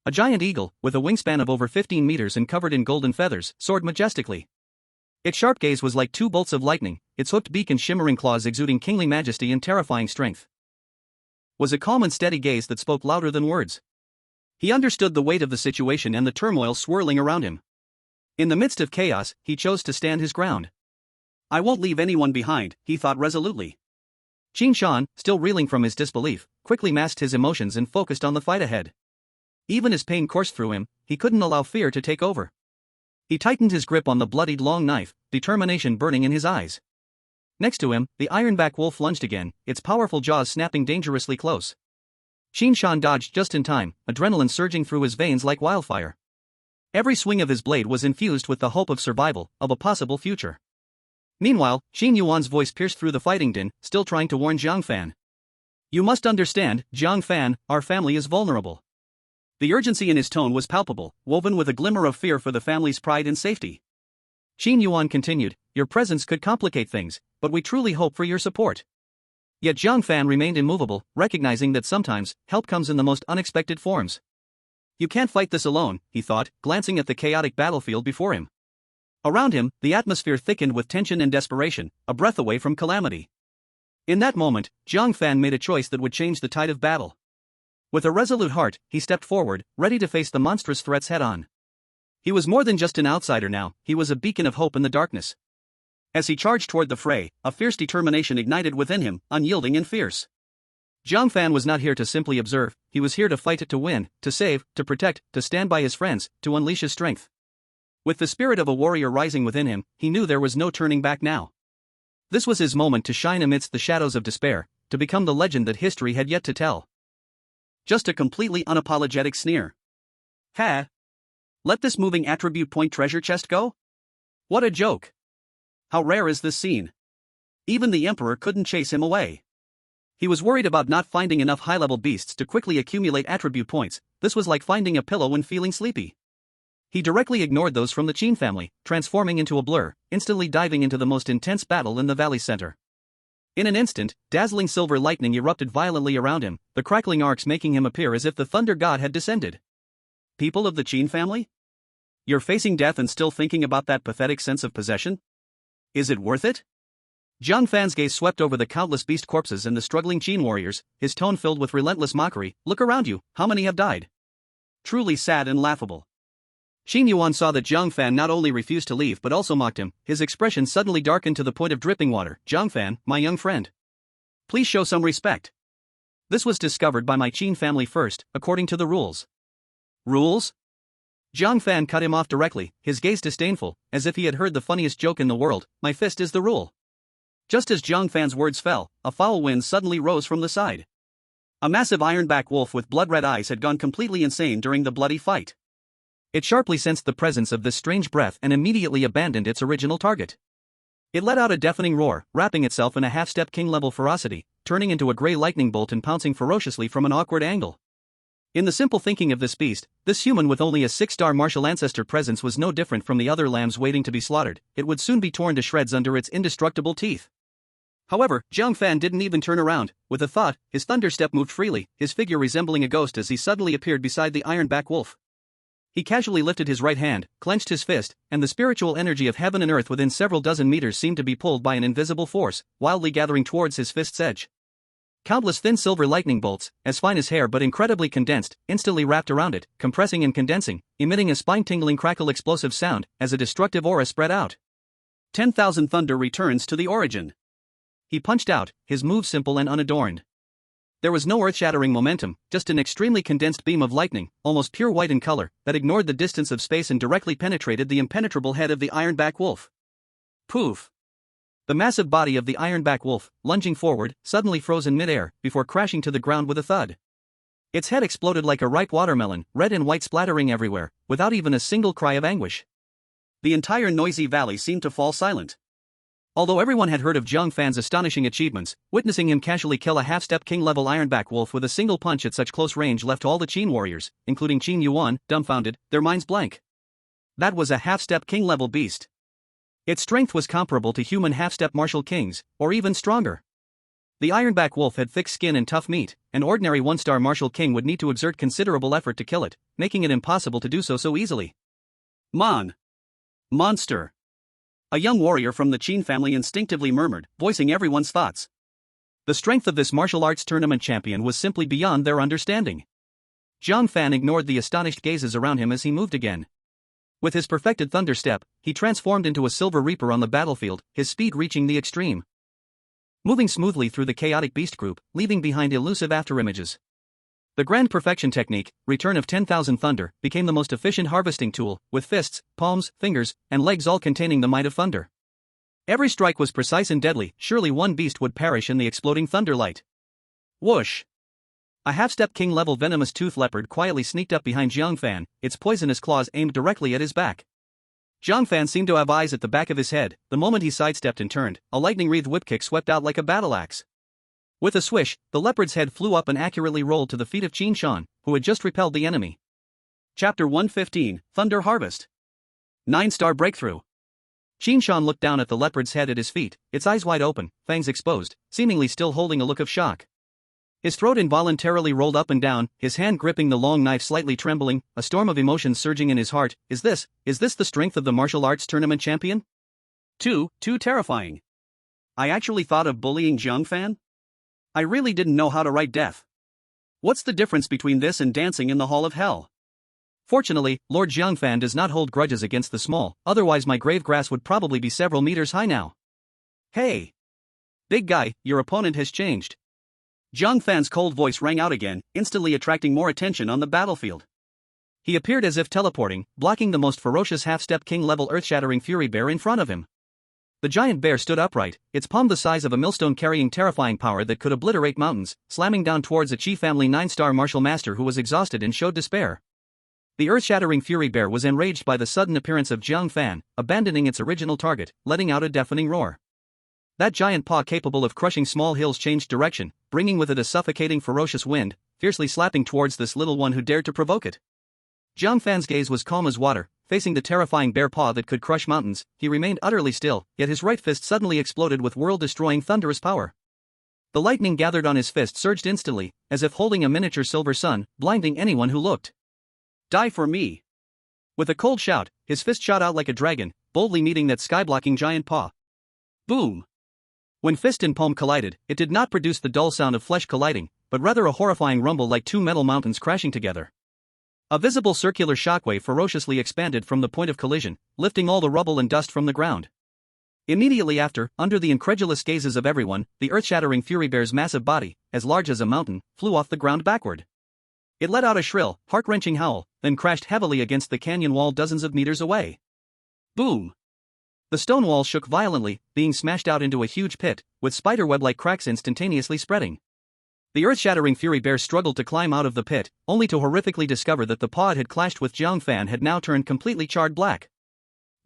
A giant eagle, with a wingspan of over 15 meters and covered in golden feathers, soared majestically. Its sharp gaze was like two bolts of lightning, its hooked beak and shimmering claws exuding kingly majesty and terrifying strength. Was a calm and steady gaze that spoke louder than words. He understood the weight of the situation and the turmoil swirling around him. In the midst of chaos, he chose to stand his ground. I won't leave anyone behind, he thought resolutely. Qin Shan, still reeling from his disbelief, quickly masked his emotions and focused on the fight ahead. Even as pain coursed through him, he couldn't allow fear to take over. He tightened his grip on the bloodied long knife, determination burning in his eyes. Next to him, the ironback wolf lunged again, its powerful jaws snapping dangerously close. Qin Shan dodged just in time, adrenaline surging through his veins like wildfire. Every swing of his blade was infused with the hope of survival, of a possible future. Meanwhile, Qin Yuan's voice pierced through the fighting din, still trying to warn Jiang Fan. You must understand, Jiang Fan, our family is vulnerable. The urgency in his tone was palpable, woven with a glimmer of fear for the family's pride and safety. Qin Yuan continued, your presence could complicate things, but we truly hope for your support. Yet Jiang Fan remained immovable, recognizing that sometimes, help comes in the most unexpected forms. You can't fight this alone, he thought, glancing at the chaotic battlefield before him. Around him, the atmosphere thickened with tension and desperation, a breath away from calamity. In that moment, Jiang Fan made a choice that would change the tide of battle. With a resolute heart, he stepped forward, ready to face the monstrous threats head-on. He was more than just an outsider now, he was a beacon of hope in the darkness. As he charged toward the fray, a fierce determination ignited within him, unyielding and fierce. Jiang Fan was not here to simply observe, he was here to fight it, to win, to save, to protect, to stand by his friends, to unleash his strength. With the spirit of a warrior rising within him, he knew there was no turning back now. This was his moment to shine amidst the shadows of despair, to become the legend that history had yet to tell. Just a completely unapologetic sneer. Ha! Let this moving attribute point treasure chest go? What a joke! How rare is this scene? Even the Emperor couldn't chase him away. He was worried about not finding enough high-level beasts to quickly accumulate attribute points. This was like finding a pillow when feeling sleepy. He directly ignored those from the Jiang family, transforming into a blur, instantly diving into the most intense battle in the valley's center. In an instant, dazzling silver lightning erupted violently around him, the crackling arcs making him appear as if the thunder god had descended. People of the Jiang family? You're facing death and still thinking about that pathetic sense of possession? Is it worth it? Jiang Fan's gaze swept over the countless beast corpses and the struggling Jiang warriors, his tone filled with relentless mockery. Look around you, how many have died? Truly sad and laughable. Xin Yuan saw that Jiang Fan not only refused to leave but also mocked him, his expression suddenly darkened to the point of dripping water. Jiang Fan, my young friend. Please show some respect. This was discovered by my Qin family first, according to the rules. Rules? Jiang Fan cut him off directly, his gaze disdainful, as if he had heard the funniest joke in the world. My fist is the rule. Just as Jiang Fan's words fell, a foul wind suddenly rose from the side. A massive ironback wolf with blood-red eyes had gone completely insane during the bloody fight. It sharply sensed the presence of this strange breath and immediately abandoned its original target. It let out a deafening roar, wrapping itself in a half-step king-level ferocity, turning into a grey lightning bolt and pouncing ferociously from an awkward angle. In the simple thinking of this beast, this human with only a 6-star martial ancestor presence was no different from the other lambs waiting to be slaughtered. It would soon be torn to shreds under its indestructible teeth. However, Jiang Fan didn't even turn around. With a thought, his thunder step moved freely, his figure resembling a ghost as he suddenly appeared beside the ironback wolf. He casually lifted his right hand, clenched his fist, and the spiritual energy of heaven and earth within several dozen meters seemed to be pulled by an invisible force, wildly gathering towards his fist's edge. Countless thin silver lightning bolts, as fine as hair but incredibly condensed, instantly wrapped around it, compressing and condensing, emitting a spine-tingling crackle explosive sound, as a destructive aura spread out. 10,000 thunder returns to the origin. He punched out, his move simple and unadorned. There was no earth-shattering momentum, just an extremely condensed beam of lightning, almost pure white in color, that ignored the distance of space and directly penetrated the impenetrable head of the ironback wolf. Poof! The massive body of the ironback wolf, lunging forward, suddenly froze in midair, before crashing to the ground with a thud. Its head exploded like a ripe watermelon, red and white splattering everywhere, without even a single cry of anguish. The entire noisy valley seemed to fall silent. Although everyone had heard of Jiang Fan's astonishing achievements, witnessing him casually kill a half-step king-level ironback wolf with a single punch at such close range left all the Qin warriors, including Xin Yuan, dumbfounded, their minds blank. That was a half-step king-level beast. Its strength was comparable to human half-step martial kings, or even stronger. The ironback wolf had thick skin and tough meat. An ordinary one-star martial king would need to exert considerable effort to kill it, making it impossible to do so easily. Monster! A young warrior from the Qin family instinctively murmured, voicing everyone's thoughts. The strength of this martial arts tournament champion was simply beyond their understanding. Jiang Fan ignored the astonished gazes around him as he moved again. With his perfected thunder step, he transformed into a silver reaper on the battlefield, his speed reaching the extreme. Moving smoothly through the chaotic beast group, leaving behind elusive afterimages. The grand perfection technique, return of 10,000 thunder, became the most efficient harvesting tool, with fists, palms, fingers, and legs all containing the might of thunder. Every strike was precise and deadly, surely one beast would perish in the exploding thunderlight. Whoosh! A half-step king-level venomous tooth leopard quietly sneaked up behind Jiang Fan, its poisonous claws aimed directly at his back. Jiang Fan seemed to have eyes at the back of his head. The moment he sidestepped and turned, a lightning-wreathed whip kick swept out like a battle axe. With a swish, the leopard's head flew up and accurately rolled to the feet of Qin Shan, who had just repelled the enemy. Chapter 115, Thunder Harvest. 9-star breakthrough. Qin Shan looked down at the leopard's head at his feet, its eyes wide open, fangs exposed, seemingly still holding a look of shock. His throat involuntarily rolled up and down, his hand gripping the long knife slightly trembling, a storm of emotions surging in his heart. Is this the strength of the martial arts tournament champion? Too terrifying. I actually thought of bullying Jiang Fan? I really didn't know how to write death. What's the difference between this and dancing in the Hall of Hell? Fortunately, Lord Jiang Fan does not hold grudges against the small, otherwise my grave grass would probably be several meters high now. Hey! Big guy, your opponent has changed. Jiang Fan's cold voice rang out again, instantly attracting more attention on the battlefield. He appeared as if teleporting, blocking the most ferocious half-step king-level earth-shattering fury bear in front of him. The giant bear stood upright, its palm the size of a millstone, carrying terrifying power that could obliterate mountains, slamming down towards a Chi family 9-star martial master who was exhausted and showed despair. The earth-shattering fury bear was enraged by the sudden appearance of Jiang Fan, abandoning its original target, letting out a deafening roar. That giant paw capable of crushing small hills changed direction, bringing with it a suffocating ferocious wind, fiercely slapping towards this little one who dared to provoke it. Jiang Fan's gaze was calm as water. Facing the terrifying bear paw that could crush mountains, he remained utterly still, yet his right fist suddenly exploded with world-destroying thunderous power. The lightning gathered on his fist surged instantly, as if holding a miniature silver sun, blinding anyone who looked. Die for me! With a cold shout, his fist shot out like a dragon, boldly meeting that sky-blocking giant paw. Boom! When fist and palm collided, it did not produce the dull sound of flesh colliding, but rather a horrifying rumble like two metal mountains crashing together. A visible circular shockwave ferociously expanded from the point of collision, lifting all the rubble and dust from the ground. Immediately after, under the incredulous gazes of everyone, the earth-shattering fury bear's massive body, as large as a mountain, flew off the ground backward. It let out a shrill, heart-wrenching howl, then crashed heavily against the canyon wall dozens of meters away. Boom! The stone wall shook violently, being smashed out into a huge pit, with spiderweb-like cracks instantaneously spreading. The earth-shattering fury bear struggled to climb out of the pit, only to horrifically discover that the paw it had clashed with Jiang Fan had now turned completely charred black.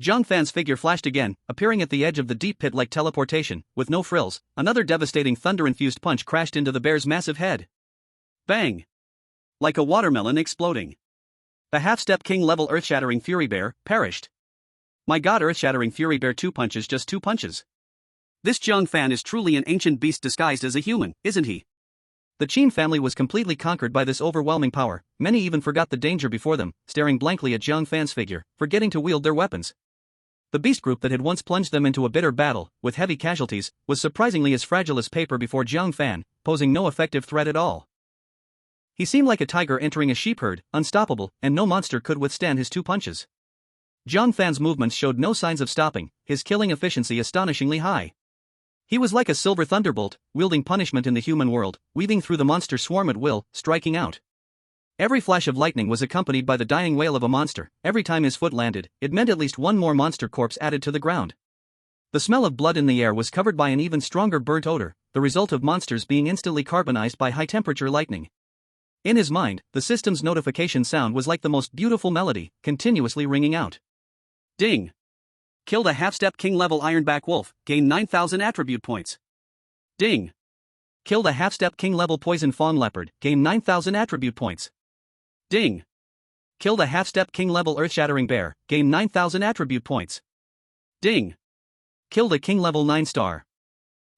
Jiang Fan's figure flashed again, appearing at the edge of the deep pit like teleportation, with no frills. Another devastating thunder-infused punch crashed into the bear's massive head. Bang! Like a watermelon exploding. The half-step king-level earth-shattering fury bear perished. My god, earth-shattering fury bear 2 punches, just 2 punches. This Jiang Fan is truly an ancient beast disguised as a human, isn't he? The Qin family was completely conquered by this overwhelming power. Many even forgot the danger before them, staring blankly at Jiang Fan's figure, forgetting to wield their weapons. The beast group that had once plunged them into a bitter battle, with heavy casualties, was surprisingly as fragile as paper before Jiang Fan, posing no effective threat at all. He seemed like a tiger entering a sheep herd, unstoppable, and no monster could withstand his 2 punches. Jiang Fan's movements showed no signs of stopping, his killing efficiency astonishingly high. He was like a silver thunderbolt, wielding punishment in the human world, weaving through the monster swarm at will, striking out. Every flash of lightning was accompanied by the dying wail of a monster. Every time his foot landed, it meant at least one more monster corpse added to the ground. The smell of blood in the air was covered by an even stronger burnt odor, the result of monsters being instantly carbonized by high-temperature lightning. In his mind, the system's notification sound was like the most beautiful melody, continuously ringing out. Ding! Killed a half-step king-level ironback wolf, gained 9,000 attribute points. Ding! Killed a half-step king-level poison fawn leopard, gained 9,000 attribute points. Ding! Killed a half-step king-level earth-shattering bear, gained 9,000 attribute points. Ding! Killed a king-level 9-star.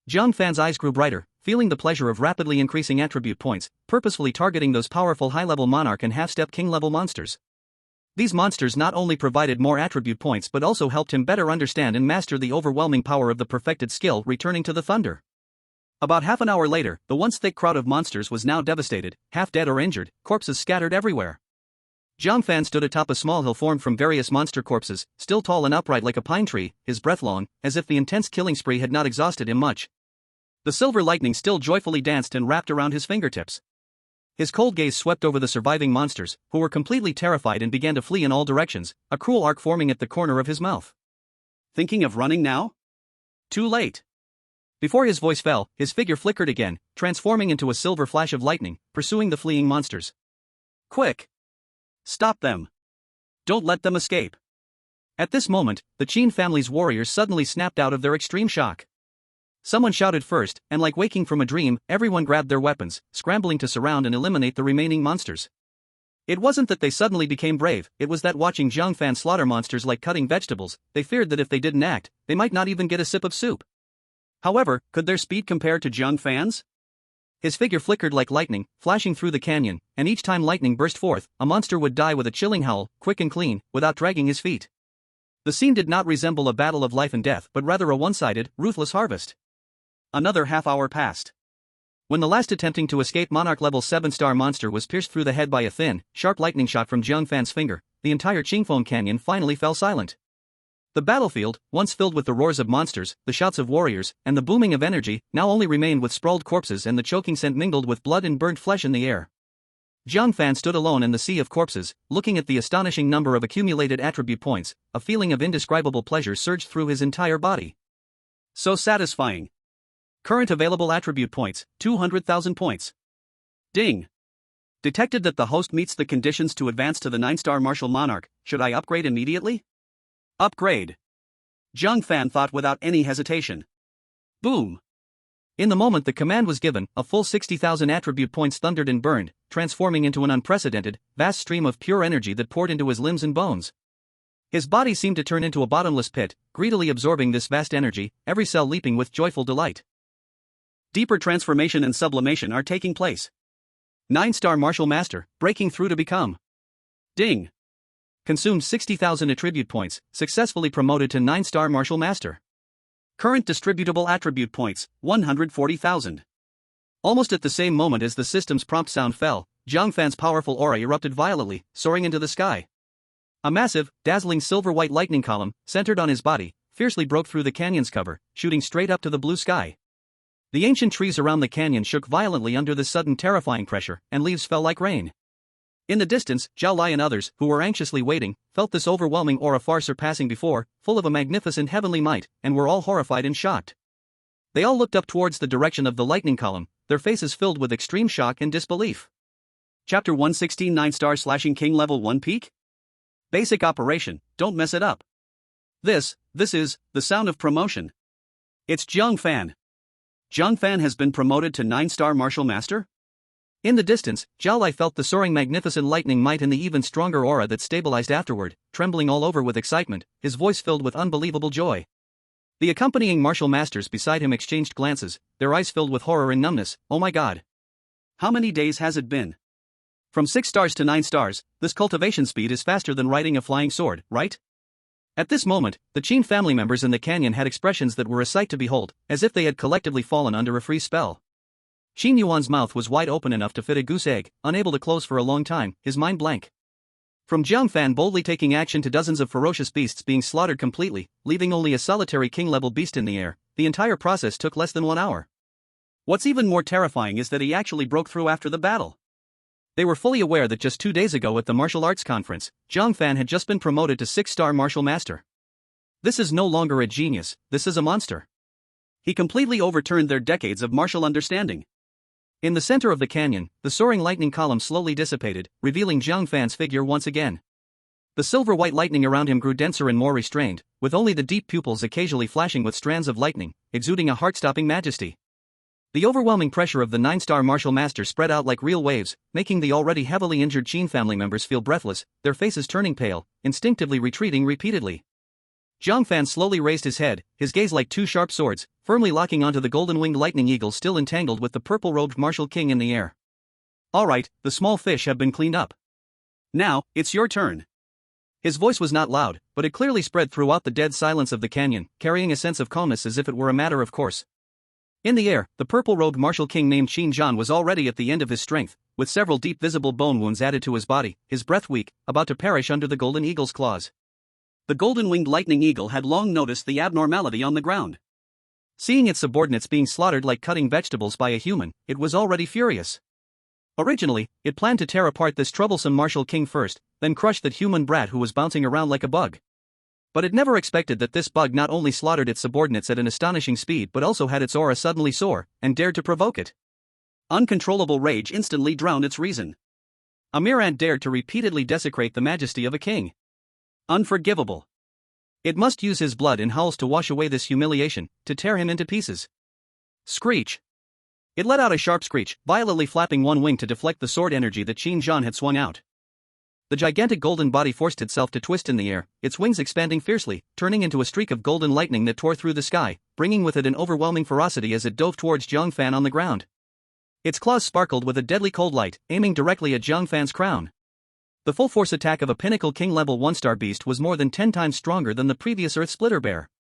Jiang Fan's eyes grew brighter, feeling the pleasure of rapidly increasing attribute points, purposefully targeting those powerful high-level monarch and half-step king-level monsters. These monsters not only provided more attribute points but also helped him better understand and master the overwhelming power of the perfected skill returning to the thunder. About half an hour later, the once thick crowd of monsters was now devastated, half dead or injured, corpses scattered everywhere. Jiang Fan stood atop a small hill formed from various monster corpses, still tall and upright like a pine tree, his breath long, as if the intense killing spree had not exhausted him much. The silver lightning still joyfully danced and wrapped around his fingertips. His cold gaze swept over the surviving monsters, who were completely terrified and began to flee in all directions, a cruel arc forming at the corner of his mouth. Thinking of running now? Too late. Before his voice fell, his figure flickered again, transforming into a silver flash of lightning, pursuing the fleeing monsters. Quick! Stop them! Don't let them escape! At this moment, the Qin family's warriors suddenly snapped out of their extreme shock. Someone shouted first, and like waking from a dream, everyone grabbed their weapons, scrambling to surround and eliminate the remaining monsters. It wasn't that they suddenly became brave, it was that watching Jiang Fan slaughter monsters like cutting vegetables, they feared that if they didn't act, they might not even get a sip of soup. However, could their speed compare to Jiang Fan's? His figure flickered like lightning, flashing through the canyon, and each time lightning burst forth, a monster would die with a chilling howl, quick and clean, without dragging his feet. The scene did not resemble a battle of life and death but rather a one-sided, ruthless harvest. Another half-hour passed. When the last attempting to escape Monarch level 7-star monster was pierced through the head by a thin, sharp lightning shot from Jiang Fan's finger, the entire Qingfeng Canyon finally fell silent. The battlefield, once filled with the roars of monsters, the shouts of warriors, and the booming of energy, now only remained with sprawled corpses and the choking scent mingled with blood and burnt flesh in the air. Jiang Fan stood alone in the sea of corpses, looking at the astonishing number of accumulated attribute points. A feeling of indescribable pleasure surged through his entire body. So satisfying. Current available attribute points, 200,000 points. Ding. Detected that the host meets the conditions to advance to the 9-star Martial Monarch. Should I upgrade immediately? Upgrade. Jiang Fan thought without any hesitation. Boom. In the moment the command was given, a full 60,000 attribute points thundered and burned, transforming into an unprecedented, vast stream of pure energy that poured into his limbs and bones. His body seemed to turn into a bottomless pit, greedily absorbing this vast energy, every cell leaping with joyful delight. Deeper transformation and sublimation are taking place. 9-star Martial Master, breaking through to become. Ding. Consumed 60,000 attribute points, successfully promoted to 9-star Martial Master. Current distributable attribute points, 140,000. Almost at the same moment as the system's prompt sound fell, Jiang Fan's powerful aura erupted violently, soaring into the sky. A massive, dazzling silver-white lightning column, centered on his body, fiercely broke through the canyon's cover, shooting straight up to the blue sky. The ancient trees around the canyon shook violently under this sudden terrifying pressure, and leaves fell like rain. In the distance, Zhao Lai and others, who were anxiously waiting, felt this overwhelming aura far surpassing before, full of a magnificent heavenly might, and were all horrified and shocked. They all looked up towards the direction of the lightning column, their faces filled with extreme shock and disbelief. Chapter 116 9-star Slashing King Level 1 Peak? Basic operation, don't mess it up. This is, the sound of promotion. It's Jiang Fan. Jiang Fan has been promoted to 9-star Martial Master? In the distance, Zhao Lai felt the soaring magnificent lightning might and the even stronger aura that stabilized afterward, trembling all over with excitement, his voice filled with unbelievable joy. The accompanying martial masters beside him exchanged glances, their eyes filled with horror and numbness. Oh my god. How many days has it been? From 6 stars to 9 stars, this cultivation speed is faster than riding a flying sword, right? At this moment, the Qin family members in the canyon had expressions that were a sight to behold, as if they had collectively fallen under a free spell. Qin Yuan's mouth was wide open enough to fit a goose egg, unable to close for a long time, his mind blank. From Jiang Fan boldly taking action to dozens of ferocious beasts being slaughtered completely, leaving only a solitary king-level beast in the air, the entire process took less than 1 hour. What's even more terrifying is that he actually broke through after the battle. They were fully aware that just 2 days ago at the martial arts conference, Jiang Fan had just been promoted to 6-star Martial Master. This is no longer a genius, this is a monster. He completely overturned their decades of martial understanding. In the center of the canyon, the soaring lightning column slowly dissipated, revealing Jiang Fan's figure once again. The silver-white lightning around him grew denser and more restrained, with only the deep pupils occasionally flashing with strands of lightning, exuding a heart-stopping majesty. The overwhelming pressure of the 9-star Martial Master spread out like real waves, making the already heavily injured Qin family members feel breathless, their faces turning pale, instinctively retreating repeatedly. Jiang Fan slowly raised his head, his gaze like 2 sharp swords, firmly locking onto the golden-winged lightning eagle still entangled with the purple-robed martial king in the air. Alright, the small fish have been cleaned up. Now, it's your turn. His voice was not loud, but it clearly spread throughout the dead silence of the canyon, carrying a sense of calmness as if it were a matter of course. In the air, the purple-robed martial king named Qin Zhan was already at the end of his strength, with several deep visible bone wounds added to his body, his breath weak, about to perish under the golden eagle's claws. The golden-winged lightning eagle had long noticed the abnormality on the ground. Seeing its subordinates being slaughtered like cutting vegetables by a human, it was already furious. Originally, it planned to tear apart this troublesome martial king first, then crush that human brat who was bouncing around like a bug. But it never expected that this bug not only slaughtered its subordinates at an astonishing speed but also had its aura suddenly soar, and dared to provoke it. Uncontrollable rage instantly drowned its reason. A mere ant dared to repeatedly desecrate the majesty of a king. Unforgivable. It must use his blood in howls to wash away this humiliation, to tear him into pieces. Screech. It let out a sharp screech, violently flapping one wing to deflect the sword energy that Qin Zhan had swung out. The gigantic golden body forced itself to twist in the air, its wings expanding fiercely, turning into a streak of golden lightning that tore through the sky, bringing with it an overwhelming ferocity as it dove towards Jiang Fan on the ground. Its claws sparkled with a deadly cold light, aiming directly at Jiang Fan's crown. The full-force attack of a pinnacle king level 1-star beast was more than 10 times stronger than the previous Earth Splitter Bear.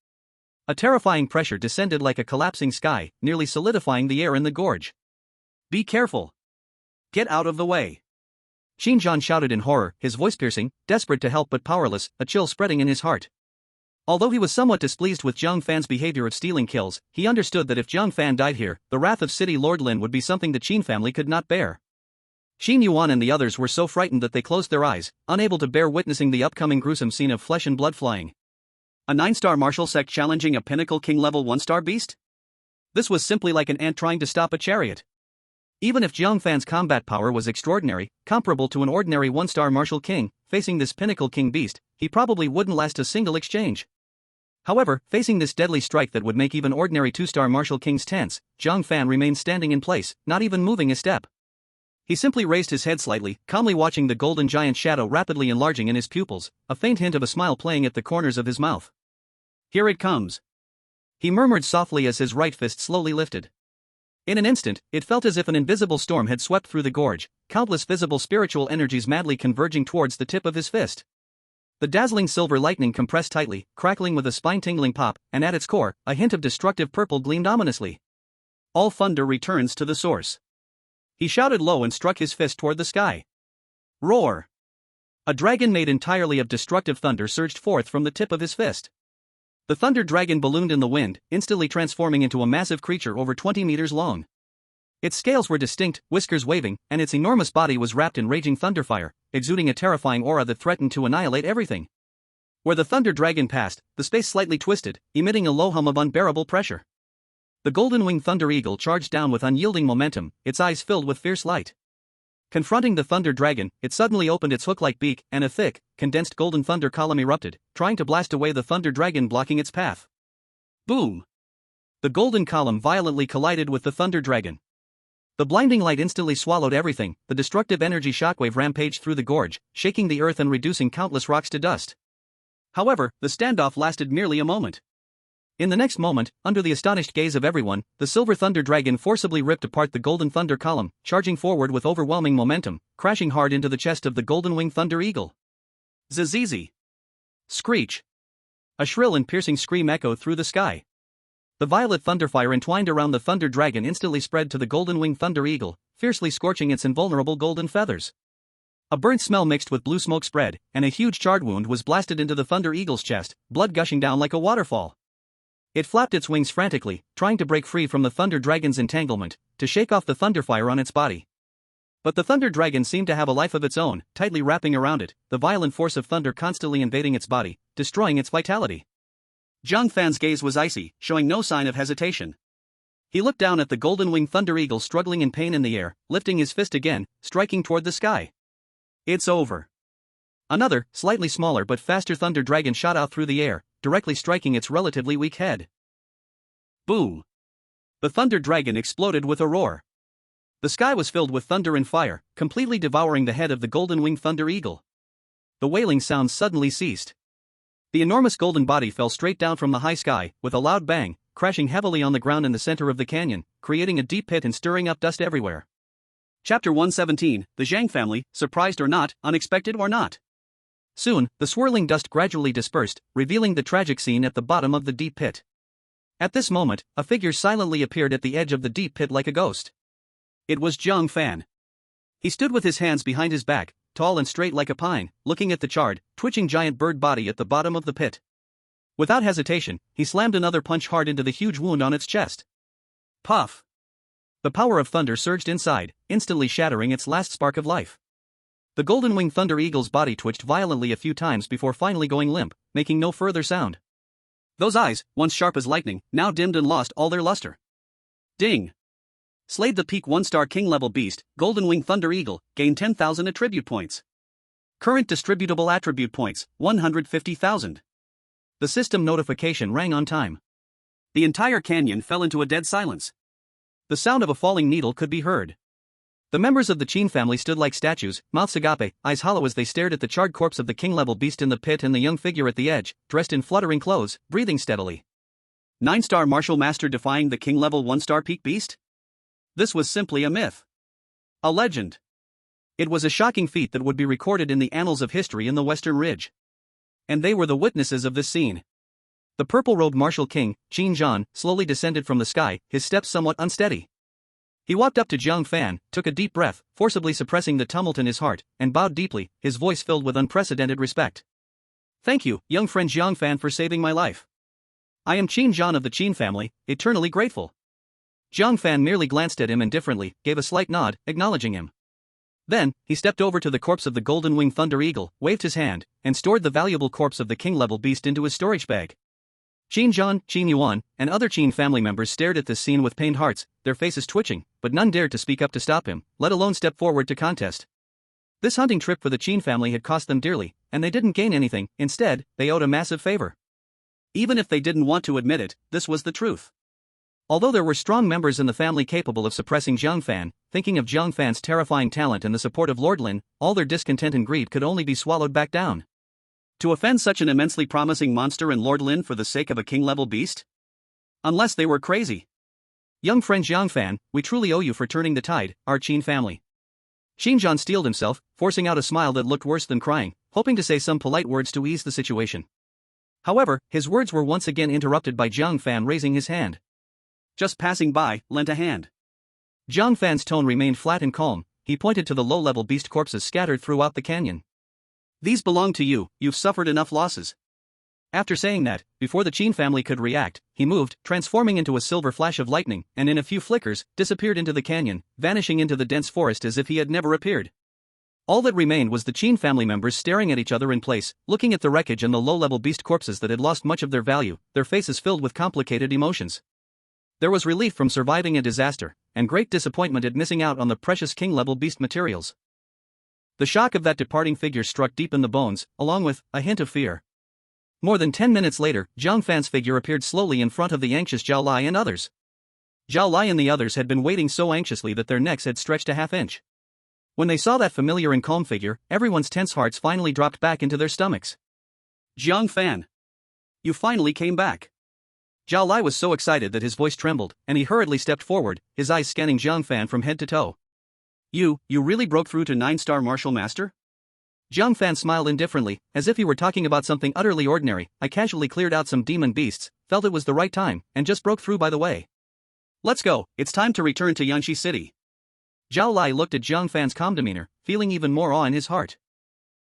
A terrifying pressure descended like a collapsing sky, nearly solidifying the air in the gorge. Be careful. Get out of the way. Qin Zhan shouted in horror, his voice piercing, desperate to help but powerless, a chill spreading in his heart. Although he was somewhat displeased with Jiang Fan's behavior of stealing kills, he understood that if Jiang Fan died here, the wrath of City Lord Lin would be something the Qin family could not bear. Qin Yuan and the others were so frightened that they closed their eyes, unable to bear witnessing the upcoming gruesome scene of flesh and blood flying. A 9-star martial sect challenging a pinnacle king level 1-star beast? This was simply like an ant trying to stop a chariot. Even if Jiang Fan's combat power was extraordinary, comparable to an ordinary 1-star martial king, facing this pinnacle king beast, he probably wouldn't last a single exchange. However, facing this deadly strike that would make even ordinary 2-star martial kings tense, Jiang Fan remained standing in place, not even moving a step. He simply raised his head slightly, calmly watching the golden giant shadow rapidly enlarging in his pupils, a faint hint of a smile playing at the corners of his mouth. Here it comes. He murmured softly as his right fist slowly lifted. In an instant, it felt as if an invisible storm had swept through the gorge, countless visible spiritual energies madly converging towards the tip of his fist. The dazzling silver lightning compressed tightly, crackling with a spine-tingling pop, and at its core, a hint of destructive purple gleamed ominously. All thunder returns to the source. He shouted low and struck his fist toward the sky. Roar! A dragon made entirely of destructive thunder surged forth from the tip of his fist. The thunder dragon ballooned in the wind, instantly transforming into a massive creature over 20 meters long. Its scales were distinct, whiskers waving, and its enormous body was wrapped in raging thunderfire, exuding a terrifying aura that threatened to annihilate everything. Where the thunder dragon passed, the space slightly twisted, emitting a low hum of unbearable pressure. The golden-winged thunder eagle charged down with unyielding momentum, its eyes filled with fierce light. Confronting the thunder dragon, it suddenly opened its hook-like beak, and a thick, condensed golden thunder column erupted, trying to blast away the thunder dragon blocking its path. Boom! The golden column violently collided with the thunder dragon. The blinding light instantly swallowed everything, the destructive energy shockwave rampaged through the gorge, shaking the earth and reducing countless rocks to dust. However, the standoff lasted merely a moment. In the next moment, under the astonished gaze of everyone, the silver thunder dragon forcibly ripped apart the golden thunder column, charging forward with overwhelming momentum, crashing hard into the chest of the golden-winged thunder eagle. Zzzz! Screech! A shrill and piercing scream echoed through the sky. The violet thunderfire entwined around the thunder dragon instantly spread to the golden-winged thunder eagle, fiercely scorching its invulnerable golden feathers. A burnt smell mixed with blue smoke spread, and a huge charred wound was blasted into the thunder eagle's chest, blood gushing down like a waterfall. It flapped its wings frantically, trying to break free from the thunder dragon's entanglement, to shake off the thunderfire on its body. But the thunder dragon seemed to have a life of its own, tightly wrapping around it, the violent force of thunder constantly invading its body, destroying its vitality. Jiang Fan's gaze was icy, showing no sign of hesitation. He looked down at the golden-winged thunder eagle struggling in pain in the air, lifting his fist again, striking toward the sky. It's over. Another, slightly smaller but faster thunder dragon shot out through the air, directly striking its relatively weak head. Boom! The thunder dragon exploded with a roar. The sky was filled with thunder and fire, completely devouring the head of the golden-winged thunder eagle. The wailing sounds suddenly ceased. The enormous golden body fell straight down from the high sky, with a loud bang, crashing heavily on the ground in the center of the canyon, creating a deep pit and stirring up dust everywhere. Chapter 117, The Jiang Family, Surprised or Not, Unexpected or Not. Soon, the swirling dust gradually dispersed, revealing the tragic scene at the bottom of the deep pit. At this moment, a figure silently appeared at the edge of the deep pit like a ghost. It was Jiang Fan. He stood with his hands behind his back, tall and straight like a pine, looking at the charred, twitching giant bird body at the bottom of the pit. Without hesitation, he slammed another punch hard into the huge wound on its chest. Puff! The power of thunder surged inside, instantly shattering its last spark of life. The golden-winged thunder eagle's body twitched violently a few times before finally going limp, making no further sound. Those eyes, once sharp as lightning, now dimmed and lost all their luster. Ding! Slayed the peak 1-star king-level beast, golden-winged thunder eagle, gained 10,000 attribute points. Current distributable attribute points, 150,000. The system notification rang on time. The entire canyon fell into a dead silence. The sound of a falling needle could be heard. The members of the Qin family stood like statues, mouths agape, eyes hollow as they stared at the charred corpse of the king-level beast in the pit and the young figure at the edge, dressed in fluttering clothes, breathing steadily. 9-star martial master defying the king-level 1-star peak beast? This was simply a myth. A legend. It was a shocking feat that would be recorded in the annals of history in the Western Ridge. And they were the witnesses of this scene. The purple-robed martial king, Qin Zhan, slowly descended from the sky, his steps somewhat unsteady. He walked up to Jiang Fan, took a deep breath, forcibly suppressing the tumult in his heart, and bowed deeply, his voice filled with unprecedented respect. Thank you, young friend Jiang Fan, for saving my life. I am Qin Zhan of the Qin family, eternally grateful. Jiang Fan merely glanced at him indifferently, gave a slight nod, acknowledging him. Then, he stepped over to the corpse of the golden winged thunder eagle, waved his hand, and stored the valuable corpse of the king-level beast into his storage bag. Qin Zhan, Qin Yuan, and other Qin family members stared at this scene with pained hearts, their faces twitching, but none dared to speak up to stop him, let alone step forward to contest. This hunting trip for the Qin family had cost them dearly, and they didn't gain anything. Instead, they owed a massive favor. Even if they didn't want to admit it, this was the truth. Although there were strong members in the family capable of suppressing Jiang Fan, thinking of Jiang Fan's terrifying talent and the support of Lord Lin, all their discontent and greed could only be swallowed back down. To offend such an immensely promising monster and Lord Lin for the sake of a king-level beast? Unless they were crazy. Young friend Jiang Fan, we truly owe you for turning the tide, our Qin family. Qin Zhan steeled himself, forcing out a smile that looked worse than crying, hoping to say some polite words to ease the situation. However, his words were once again interrupted by Jiang Fan raising his hand. Just passing by, lent a hand. Jiang Fan's tone remained flat and calm. He pointed to the low-level beast corpses scattered throughout the canyon. These belong to you, you've suffered enough losses. After saying that, before the Qin family could react, he moved, transforming into a silver flash of lightning, and in a few flickers, disappeared into the canyon, vanishing into the dense forest as if he had never appeared. All that remained was the Qin family members staring at each other in place, looking at the wreckage and the low-level beast corpses that had lost much of their value, their faces filled with complicated emotions. There was relief from surviving a disaster, and great disappointment at missing out on the precious king-level beast materials. The shock of that departing figure struck deep in the bones, along with a hint of fear. More than 10 minutes later, Jiang Fan's figure appeared slowly in front of the anxious Zhao Lai and others. Zhao Lai and the others had been waiting so anxiously that their necks had stretched a half-inch. When they saw that familiar and calm figure, everyone's tense hearts finally dropped back into their stomachs. Jiang Fan. You finally came back. Zhao Lai was so excited that his voice trembled, and he hurriedly stepped forward, his eyes scanning Jiang Fan from head to toe. You really broke through to 9-star Martial Master? Jiang Fan smiled indifferently, as if he were talking about something utterly ordinary. I casually cleared out some demon beasts, felt it was the right time, and just broke through by the way. Let's go, it's time to return to Yanxi City. Zhao Lai looked at Jiang Fan's calm demeanor, feeling even more awe in his heart.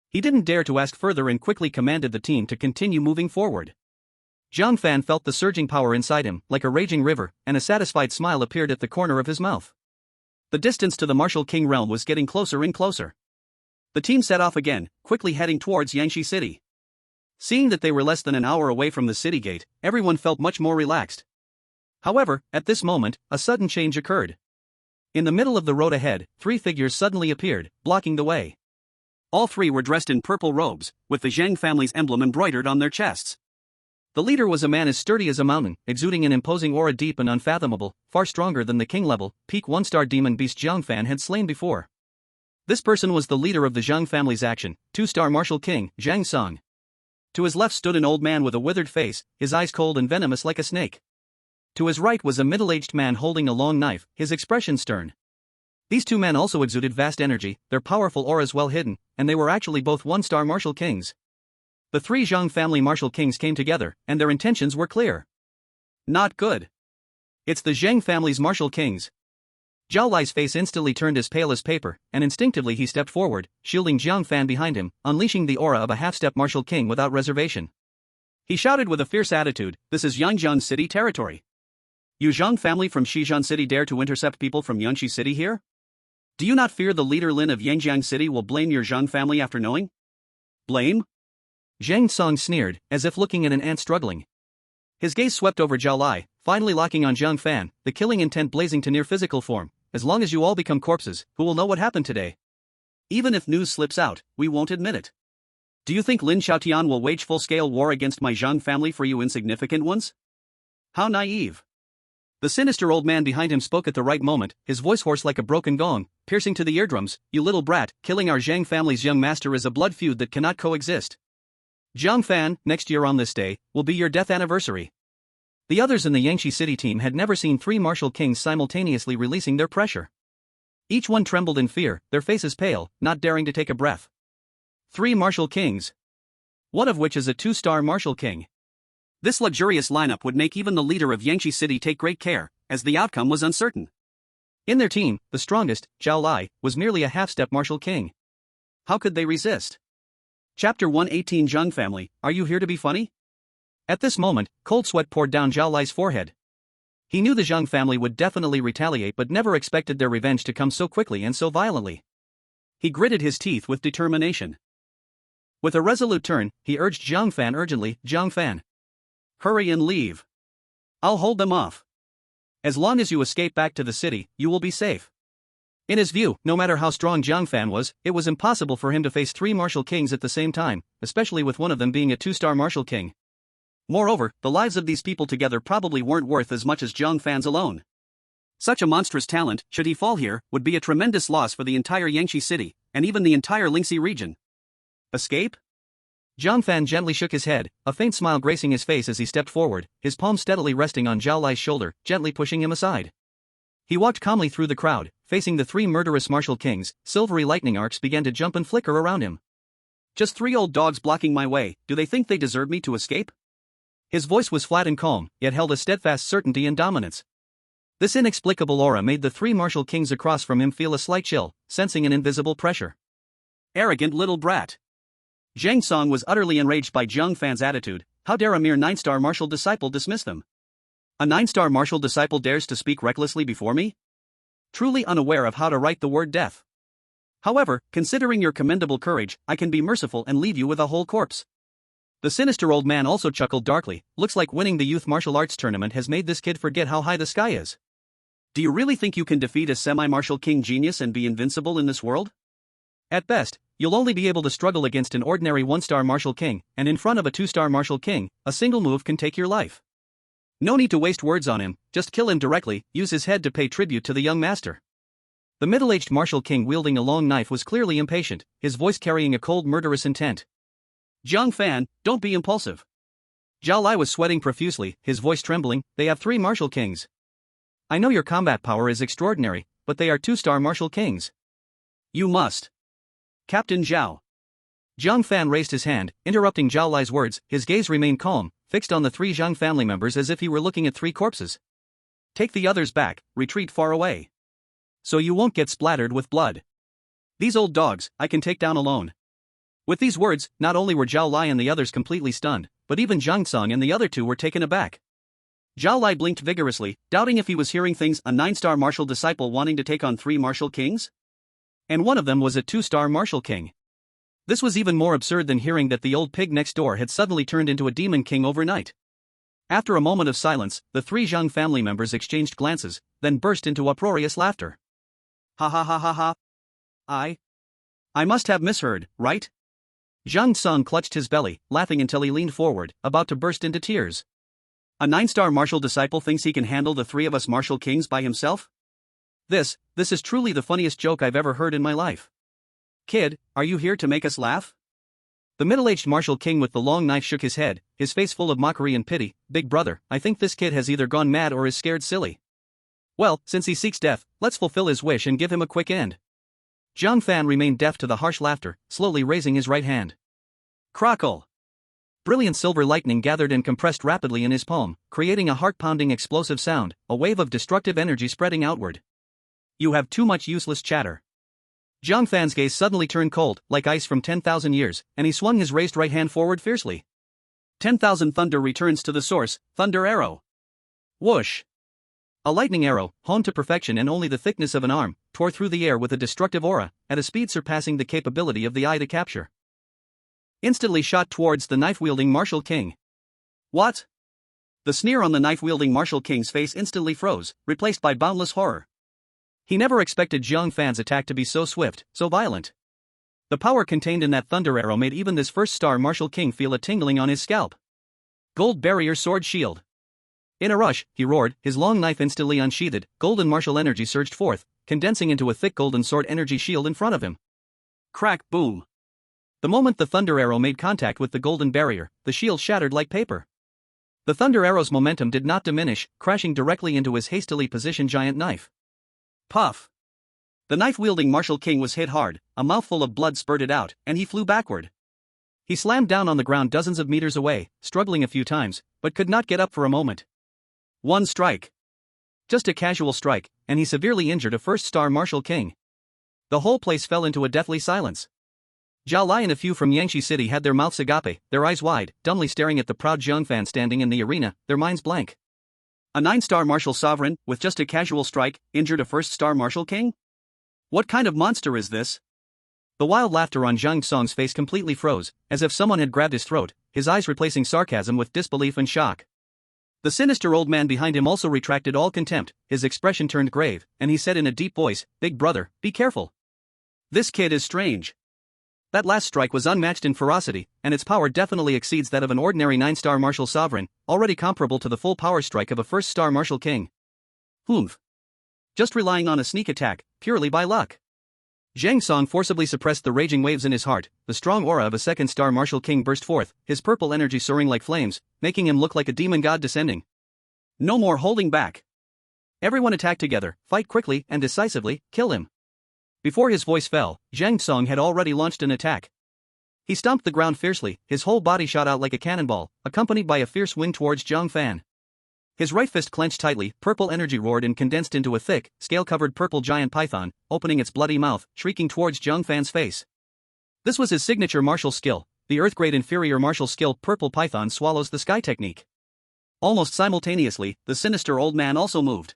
He didn't dare to ask further and quickly commanded the team to continue moving forward. Jiang Fan felt the surging power inside him, like a raging river, and a satisfied smile appeared at the corner of his mouth. The distance to the Martial King realm was getting closer and closer. The team set off again, quickly heading towards Yanxi City. Seeing that they were less than an hour away from the city gate, everyone felt much more relaxed. However, at this moment, a sudden change occurred. In the middle of the road ahead, 3 figures suddenly appeared, blocking the way. All 3 were dressed in purple robes, with the Zhang family's emblem embroidered on their chests. The leader was a man as sturdy as a mountain, exuding an imposing aura deep and unfathomable, far stronger than the king-level, peak 1-star demon beast Jiang Fan had slain before. This person was the leader of the Zhang family's action, 2-star martial king, Zhang Song. To his left stood an old man with a withered face, his eyes cold and venomous like a snake. To his right was a middle-aged man holding a long knife, his expression stern. These 2 men also exuded vast energy, their powerful auras well hidden, and they were actually both 1-star martial kings. The 3 Zhang family martial kings came together, and their intentions were clear. Not good. It's the Zhang family's martial kings. Zhao Lai's face instantly turned as pale as paper, and instinctively he stepped forward, shielding Jiang Fan behind him, unleashing the aura of a half-step martial king without reservation. He shouted with a fierce attitude, "This is Yangjiang City territory. You Zhang family from Shijian City dare to intercept people from Yanxi City here? Do you not fear the leader Lin of Yangjiang City will blame your Zhang family after knowing? Blame?" Zhang Song sneered, as if looking at an ant struggling. His gaze swept over Zhao Lai, finally locking on Jiang Fan, the killing intent blazing to near physical form. As long as you all become corpses, who will know what happened today? Even if news slips out, we won't admit it. Do you think Lin Xiaotian will wage full-scale war against my Zhang family for you insignificant ones? How naive. The sinister old man behind him spoke at the right moment, his voice hoarse like a broken gong, piercing to the eardrums. You little brat, killing our Zhang family's young master is a blood feud that cannot coexist. Jiang Fan, next year on this day, will be your death anniversary. The others in the Yanxi City team had never seen 3 martial kings simultaneously releasing their pressure. Each one trembled in fear, their faces pale, not daring to take a breath. 3 martial kings. One of which is a 2-star martial king. This luxurious lineup would make even the leader of Yanxi City take great care, as the outcome was uncertain. In their team, the strongest, Zhao Lai, was merely a half-step martial king. How could they resist? Chapter 118 Zhang Family, are you here to be funny? At this moment, cold sweat poured down Zhao Lai's forehead. He knew the Zhang family would definitely retaliate but never expected their revenge to come so quickly and so violently. He gritted his teeth with determination. With a resolute turn, he urged Jiang Fan urgently, Jiang Fan. Hurry and leave. I'll hold them off. As long as you escape back to the city, you will be safe. In his view, no matter how strong Jiang Fan was, it was impossible for him to face 3 martial kings at the same time, especially with one of them being a 2-star martial king. Moreover, the lives of these people together probably weren't worth as much as Jiang Fan's alone. Such a monstrous talent, should he fall here, would be a tremendous loss for the entire Yangshi city, and even the entire Lingxi region. Escape? Jiang Fan gently shook his head, a faint smile gracing his face as he stepped forward, his palm steadily resting on Zhao Lai's shoulder, gently pushing him aside. He walked calmly through the crowd, facing the 3 murderous martial kings. Silvery lightning arcs began to jump and flicker around him. Just 3 old dogs blocking my way, do they think they deserve me to escape? His voice was flat and calm, yet held a steadfast certainty and dominance. This inexplicable aura made the 3 martial kings across from him feel a slight chill, sensing an invisible pressure. Arrogant little brat. Zhang Song was utterly enraged by Jiang Fan's attitude. How dare a mere 9-star martial disciple dismiss them? A 9-star martial disciple dares to speak recklessly before me? Truly unaware of how to write the word death. However, considering your commendable courage, I can be merciful and leave you with a whole corpse. The sinister old man also chuckled darkly. Looks like winning the youth martial arts tournament has made this kid forget how high the sky is. Do you really think you can defeat a semi-martial king genius and be invincible in this world? At best, you'll only be able to struggle against an ordinary 1-star martial king, and in front of a 2-star martial king, a single move can take your life. No need to waste words on him, just kill him directly, use his head to pay tribute to the young master. The middle-aged martial king wielding a long knife was clearly impatient, his voice carrying a cold murderous intent. Jiang Fan, don't be impulsive. Zhao Lai was sweating profusely, his voice trembling. They have 3 martial kings. I know your combat power is extraordinary, but they are 2-star martial kings. You must. Captain Zhao. Jiang Fan raised his hand, interrupting Zhao Lai's words. His gaze remained calm, fixed on the 3 Zhang family members as if he were looking at 3 corpses. Take the others back, retreat far away. So you won't get splattered with blood. These old dogs, I can take down alone. With these words, not only were Zhao Lai and the others completely stunned, but even Zhang Song and the other 2 were taken aback. Zhao Lai blinked vigorously, doubting if he was hearing things. A 9-star martial disciple wanting to take on 3 martial kings? And one of them was a 2-star martial king. This was even more absurd than hearing that the old pig next door had suddenly turned into a demon king overnight. After a moment of silence, the 3 Zhang family members exchanged glances, then burst into uproarious laughter. Ha ha ha ha ha. I must have misheard, right? Zhang Song clutched his belly, laughing until he leaned forward, about to burst into tears. A 9-star martial disciple thinks he can handle the 3 of us martial kings by himself? This is truly the funniest joke I've ever heard in my life. Kid, are you here to make us laugh? The middle-aged martial king with the long knife shook his head, his face full of mockery and pity. Big brother, I think this kid has either gone mad or is scared silly. Well, since he seeks death, let's fulfill his wish and give him a quick end. Jiang Fan remained deaf to the harsh laughter, slowly raising his right hand. Crackle! Brilliant silver lightning gathered and compressed rapidly in his palm, creating a heart-pounding explosive sound, a wave of destructive energy spreading outward. You have too much useless chatter. Jiang Fan's gaze suddenly turned cold, like ice from 10,000 years, and he swung his raised right hand forward fiercely. 10,000 thunder returns to the source, thunder arrow. Whoosh! A lightning arrow, honed to perfection and only the thickness of an arm, tore through the air with a destructive aura, at a speed surpassing the capability of the eye to capture. Instantly shot towards the knife-wielding martial king. What? The sneer on the knife-wielding martial king's face instantly froze, replaced by boundless horror. He never expected Jiang Fan's attack to be so swift, so violent. The power contained in that thunder arrow made even this 1-star martial king feel a tingling on his scalp. Gold barrier sword shield. In a rush, he roared, his long knife instantly unsheathed. Golden martial energy surged forth, condensing into a thick golden sword energy shield in front of him. Crack, boom. The moment the thunder arrow made contact with the golden barrier, the shield shattered like paper. The thunder arrow's momentum did not diminish, crashing directly into his hastily positioned giant knife. Puff! The knife-wielding martial king was hit hard, a mouthful of blood spurted out, and he flew backward. He slammed down on the ground dozens of meters away, struggling a few times, but could not get up for a moment. One strike. Just a casual strike, and he severely injured a 1-star martial king. The whole place fell into a deathly silence. Zhao Lai and a few from Yangshi City had their mouths agape, their eyes wide, dumbly staring at the proud Jiang Fan standing in the arena, their minds blank. A 9-star martial sovereign, with just a casual strike, injured a 1-star martial king? What kind of monster is this? The wild laughter on Jiang Fan's face completely froze, as if someone had grabbed his throat, his eyes replacing sarcasm with disbelief and shock. The sinister old man behind him also retracted all contempt, his expression turned grave, and he said in a deep voice, "Big brother, be careful. This kid is strange. That last strike was unmatched in ferocity, and its power definitely exceeds that of an ordinary 9-star martial sovereign, already comparable to the full power strike of a 1st-star martial king. Humph. Just relying on a sneak attack, purely by luck." Jiang Fan forcibly suppressed the raging waves in his heart. The strong aura of a 2nd-star martial king burst forth, his purple energy soaring like flames, making him look like a demon god descending. No more holding back. Everyone attack together, fight quickly and decisively, kill him. Before his voice fell, Jiang Fan had already launched an attack. He stomped the ground fiercely, his whole body shot out like a cannonball, accompanied by a fierce wing towards Jiang Fan. His right fist clenched tightly, purple energy roared and condensed into a thick, scale-covered purple giant python, opening its bloody mouth, shrieking towards Jiang Fan's face. This was his signature martial skill, the Earth-grade inferior martial skill Purple Python Swallows the Sky technique. Almost simultaneously, the sinister old man also moved.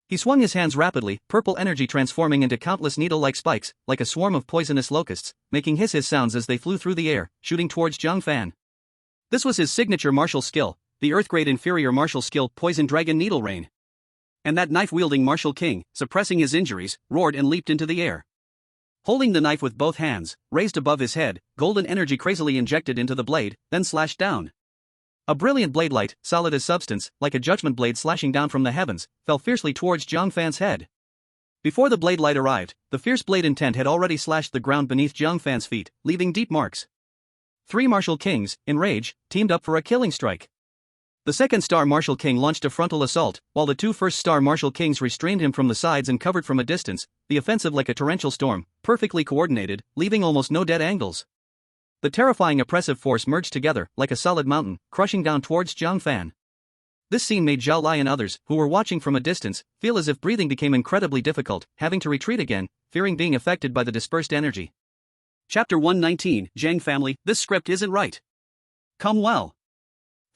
He swung his hands rapidly, purple energy transforming into countless needle-like spikes, like a swarm of poisonous locusts, making hiss sounds as they flew through the air, shooting towards Jiang Fan. This was his signature martial skill, the Earth-grade inferior martial skill Poison Dragon Needle Rain. And that knife-wielding martial king, suppressing his injuries, roared and leaped into the air. Holding the knife with both hands, raised above his head, golden energy crazily injected into the blade, then slashed down. A brilliant blade light, solid as substance, like a judgment blade slashing down from the heavens, fell fiercely towards Jiang Fan's head. Before the blade light arrived, the fierce blade intent had already slashed the ground beneath Jiang Fan's feet, leaving deep marks. 3 martial kings, in rage, teamed up for a killing strike. The 2nd-star martial king launched a frontal assault, while the 2 1st-star martial kings restrained him from the sides and covered from a distance, the offensive like a torrential storm, perfectly coordinated, leaving almost no dead angles. The terrifying oppressive force merged together, like a solid mountain, crushing down towards Jiang Fan. This scene made Zhao Lai and others, who were watching from a distance, feel as if breathing became incredibly difficult, having to retreat again, fearing being affected by the dispersed energy. Chapter 119, Jiang family, this script isn't right. Come well.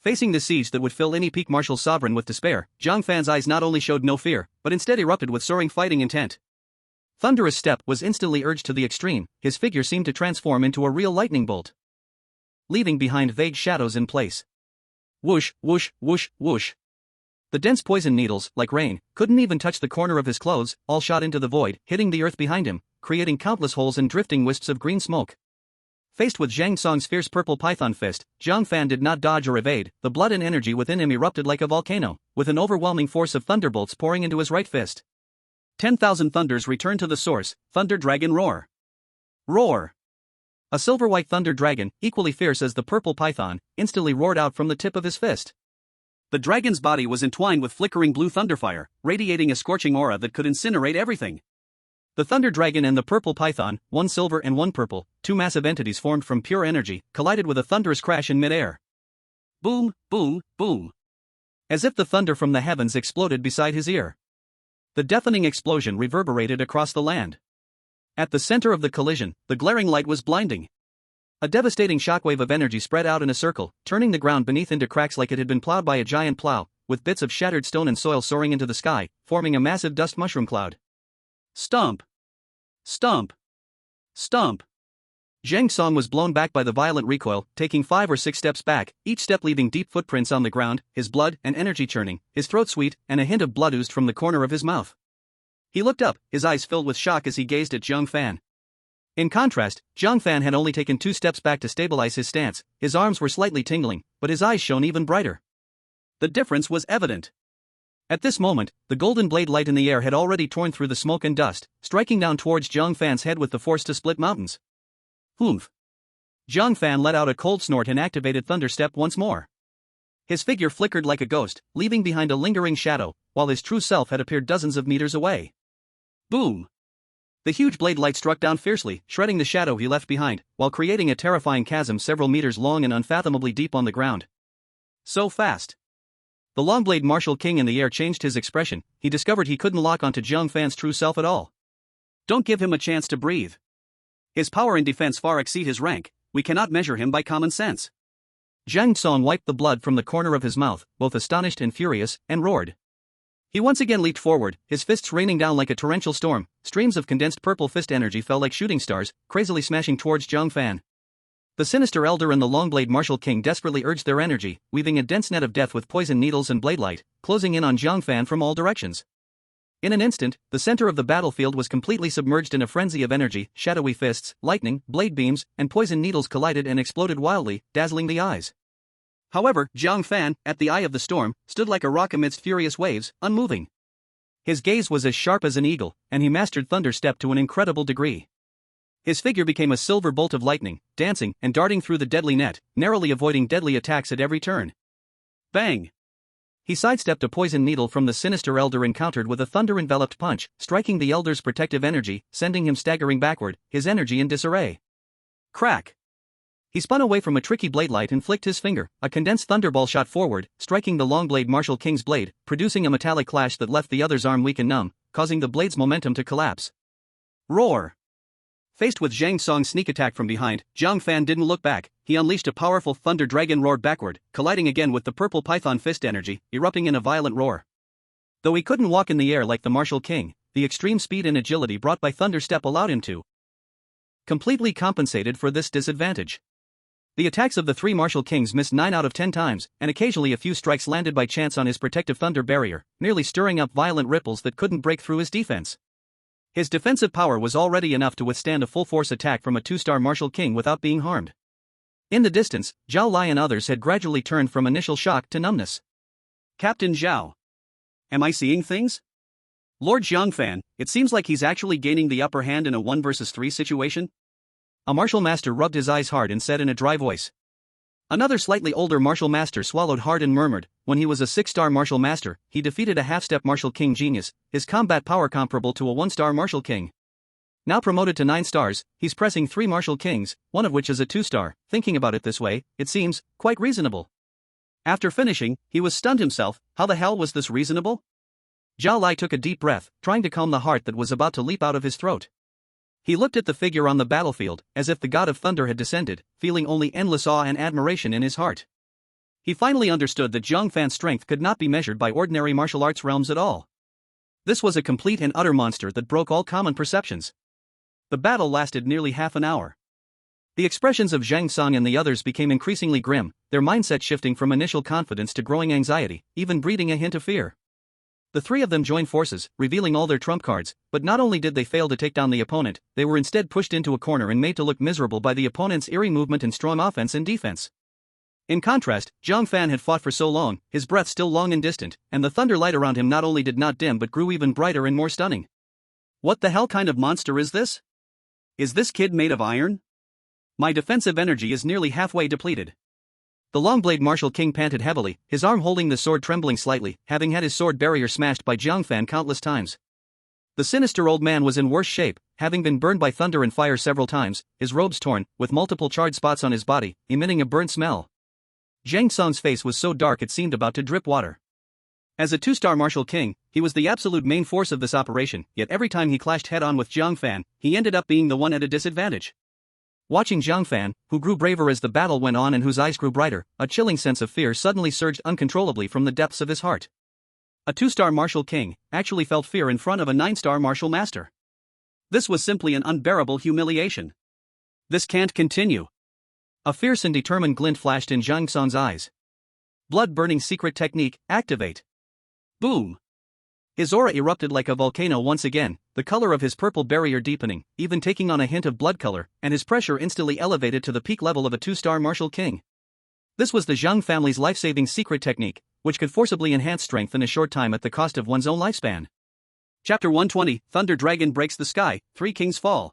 Facing the siege that would fill any peak martial sovereign with despair, Jiang Fan's eyes not only showed no fear, but instead erupted with soaring fighting intent. Thunderous Step was instantly urged to the extreme, his figure seemed to transform into a real lightning bolt, leaving behind vague shadows in place. Whoosh, whoosh, whoosh, whoosh. The dense poison needles, like rain, couldn't even touch the corner of his clothes, all shot into the void, hitting the earth behind him, creating countless holes and drifting wisps of green smoke. Faced with Jiang Fan's fierce purple python fist, Jiang Fan did not dodge or evade. The blood and energy within him erupted like a volcano, with an overwhelming force of thunderbolts pouring into his right fist. 10,000 thunders returned to the source. Thunder Dragon Roar. Roar! A silver-white thunder dragon, equally fierce as the purple python, instantly roared out from the tip of his fist. The dragon's body was entwined with flickering blue thunderfire, radiating a scorching aura that could incinerate everything. The Thunder Dragon and the Purple Python, 1 silver and 1 purple, 2 massive entities formed from pure energy, collided with a thunderous crash in midair. Boom, boom, boom. As if the thunder from the heavens exploded beside his ear. The deafening explosion reverberated across the land. At the center of the collision, the glaring light was blinding. A devastating shockwave of energy spread out in a circle, turning the ground beneath into cracks like it had been plowed by a giant plow, with bits of shattered stone and soil soaring into the sky, forming a massive dust mushroom cloud. Stomp! Stomp! Stomp! Jiang Fan was blown back by the violent recoil, taking 5 or 6 steps back, each step leaving deep footprints on the ground, his blood and energy churning, his throat sweet, and a hint of blood oozed from the corner of his mouth. He looked up, his eyes filled with shock as he gazed at Jiang Fan. In contrast, Jiang Fan had only taken 2 steps back to stabilize his stance, his arms were slightly tingling, but his eyes shone even brighter. The difference was evident. At this moment, the golden blade light in the air had already torn through the smoke and dust, striking down towards Jiang Fan's head with the force to split mountains. Humph! Jiang Fan let out a cold snort and activated Thunder Step once more. His figure flickered like a ghost, leaving behind a lingering shadow, while his true self had appeared dozens of meters away. Boom! The huge blade light struck down fiercely, shredding the shadow he left behind, while creating a terrifying chasm several meters long and unfathomably deep on the ground. So fast! The Longblade Martial King in the air changed his expression. He discovered he couldn't lock onto Jiang Fan's true self at all. Don't give him a chance to breathe. His power and defense far exceed his rank, we cannot measure him by common sense. Jiang Fan wiped the blood from the corner of his mouth, both astonished and furious, and roared. He once again leaped forward, his fists raining down like a torrential storm. Streams of condensed purple fist energy fell like shooting stars, crazily smashing towards Jiang Fan. The sinister elder and the Longblade Martial King desperately urged their energy, weaving a dense net of death with poison needles and blade light, closing in on Jiang Fan from all directions. In an instant, the center of the battlefield was completely submerged in a frenzy of energy. Shadowy fists, lightning, blade beams, and poison needles collided and exploded wildly, dazzling the eyes. However, Jiang Fan, at the eye of the storm, stood like a rock amidst furious waves, unmoving. His gaze was as sharp as an eagle, and he mastered Thunder Step to an incredible degree. His figure became a silver bolt of lightning, dancing and darting through the deadly net, narrowly avoiding deadly attacks at every turn. Bang! He sidestepped a poison needle from the sinister elder and countered with a thunder-enveloped punch, striking the elder's protective energy, sending him staggering backward, his energy in disarray. Crack! He spun away from a tricky blade light and flicked his finger. A condensed thunderball shot forward, striking the Longblade Martial King's blade, producing a metallic clash that left the other's arm weak and numb, causing the blade's momentum to collapse. Roar! Faced with Zhang Song's sneak attack from behind, Jiang Fan didn't look back. He unleashed a powerful thunder dragon roared backward, colliding again with the purple python fist energy, erupting in a violent roar. Though he couldn't walk in the air like the Martial King, the extreme speed and agility brought by Thunder Step allowed him to completely compensated for this disadvantage. The attacks of the three Martial Kings missed 9 out of 10 times, and occasionally a few strikes landed by chance on his protective thunder barrier, nearly stirring up violent ripples that couldn't break through his defense. His defensive power was already enough to withstand a full-force attack from a 2-star Martial King without being harmed. In the distance, Zhao Lai and others had gradually turned from initial shock to numbness. Captain Zhao. Am I seeing things? Lord Jiang Fan, it seems like he's actually gaining the upper hand in a 1 versus 3 situation. A martial master rubbed his eyes hard and said in a dry voice. Another slightly older martial master swallowed hard and murmured, when he was a 6-star martial master, he defeated a half-step martial king genius, his combat power comparable to a 1-star martial king. Now promoted to 9 stars, he's pressing 3 martial kings, one of which is a 2-star. Thinking about it this way, it seems quite reasonable. After finishing, he was stunned himself. How the hell was this reasonable? Zhao Lai took a deep breath, trying to calm the heart that was about to leap out of his throat. He looked at the figure on the battlefield, as if the god of thunder had descended, feeling only endless awe and admiration in his heart. He finally understood that Jiang Fan's strength could not be measured by ordinary martial arts realms at all. This was a complete and utter monster that broke all common perceptions. The battle lasted nearly half an hour. The expressions of Zhang Song and the others became increasingly grim, their mindset shifting from initial confidence to growing anxiety, even breeding a hint of fear. The 3 of them joined forces, revealing all their trump cards, but not only did they fail to take down the opponent, they were instead pushed into a corner and made to look miserable by the opponent's eerie movement and strong offense and defense. In contrast, Jiang Fan had fought for so long, his breath still long and distant, and the thunder light around him not only did not dim but grew even brighter and more stunning. What the hell kind of monster is this? Is this kid made of iron? My defensive energy is nearly halfway depleted. The Longblade Martial King panted heavily, his arm holding the sword trembling slightly, having had his sword barrier smashed by Jiang Fan countless times. The sinister old man was in worse shape, having been burned by thunder and fire several times, his robes torn, with multiple charred spots on his body, emitting a burnt smell. Zhang Song's face was so dark it seemed about to drip water. As a 2-star Martial King, he was the absolute main force of this operation, yet every time he clashed head-on with Jiang Fan, he ended up being the one at a disadvantage. Watching Jiang Fan, who grew braver as the battle went on and whose eyes grew brighter, a chilling sense of fear suddenly surged uncontrollably from the depths of his heart. A 2-star Martial King actually felt fear in front of a 9-star Martial Master. This was simply an unbearable humiliation. This can't continue. A fierce and determined glint flashed in Zhang Song's eyes. Blood-burning secret technique, activate. Boom! His aura erupted like a volcano once again, the color of his purple barrier deepening, even taking on a hint of blood color, and his pressure instantly elevated to the peak level of a 2-star Martial King. This was the Zhang family's life-saving secret technique, which could forcibly enhance strength in a short time at the cost of one's own lifespan. Chapter 120, Thunder Dragon Breaks the Sky, 3 Kings Fall.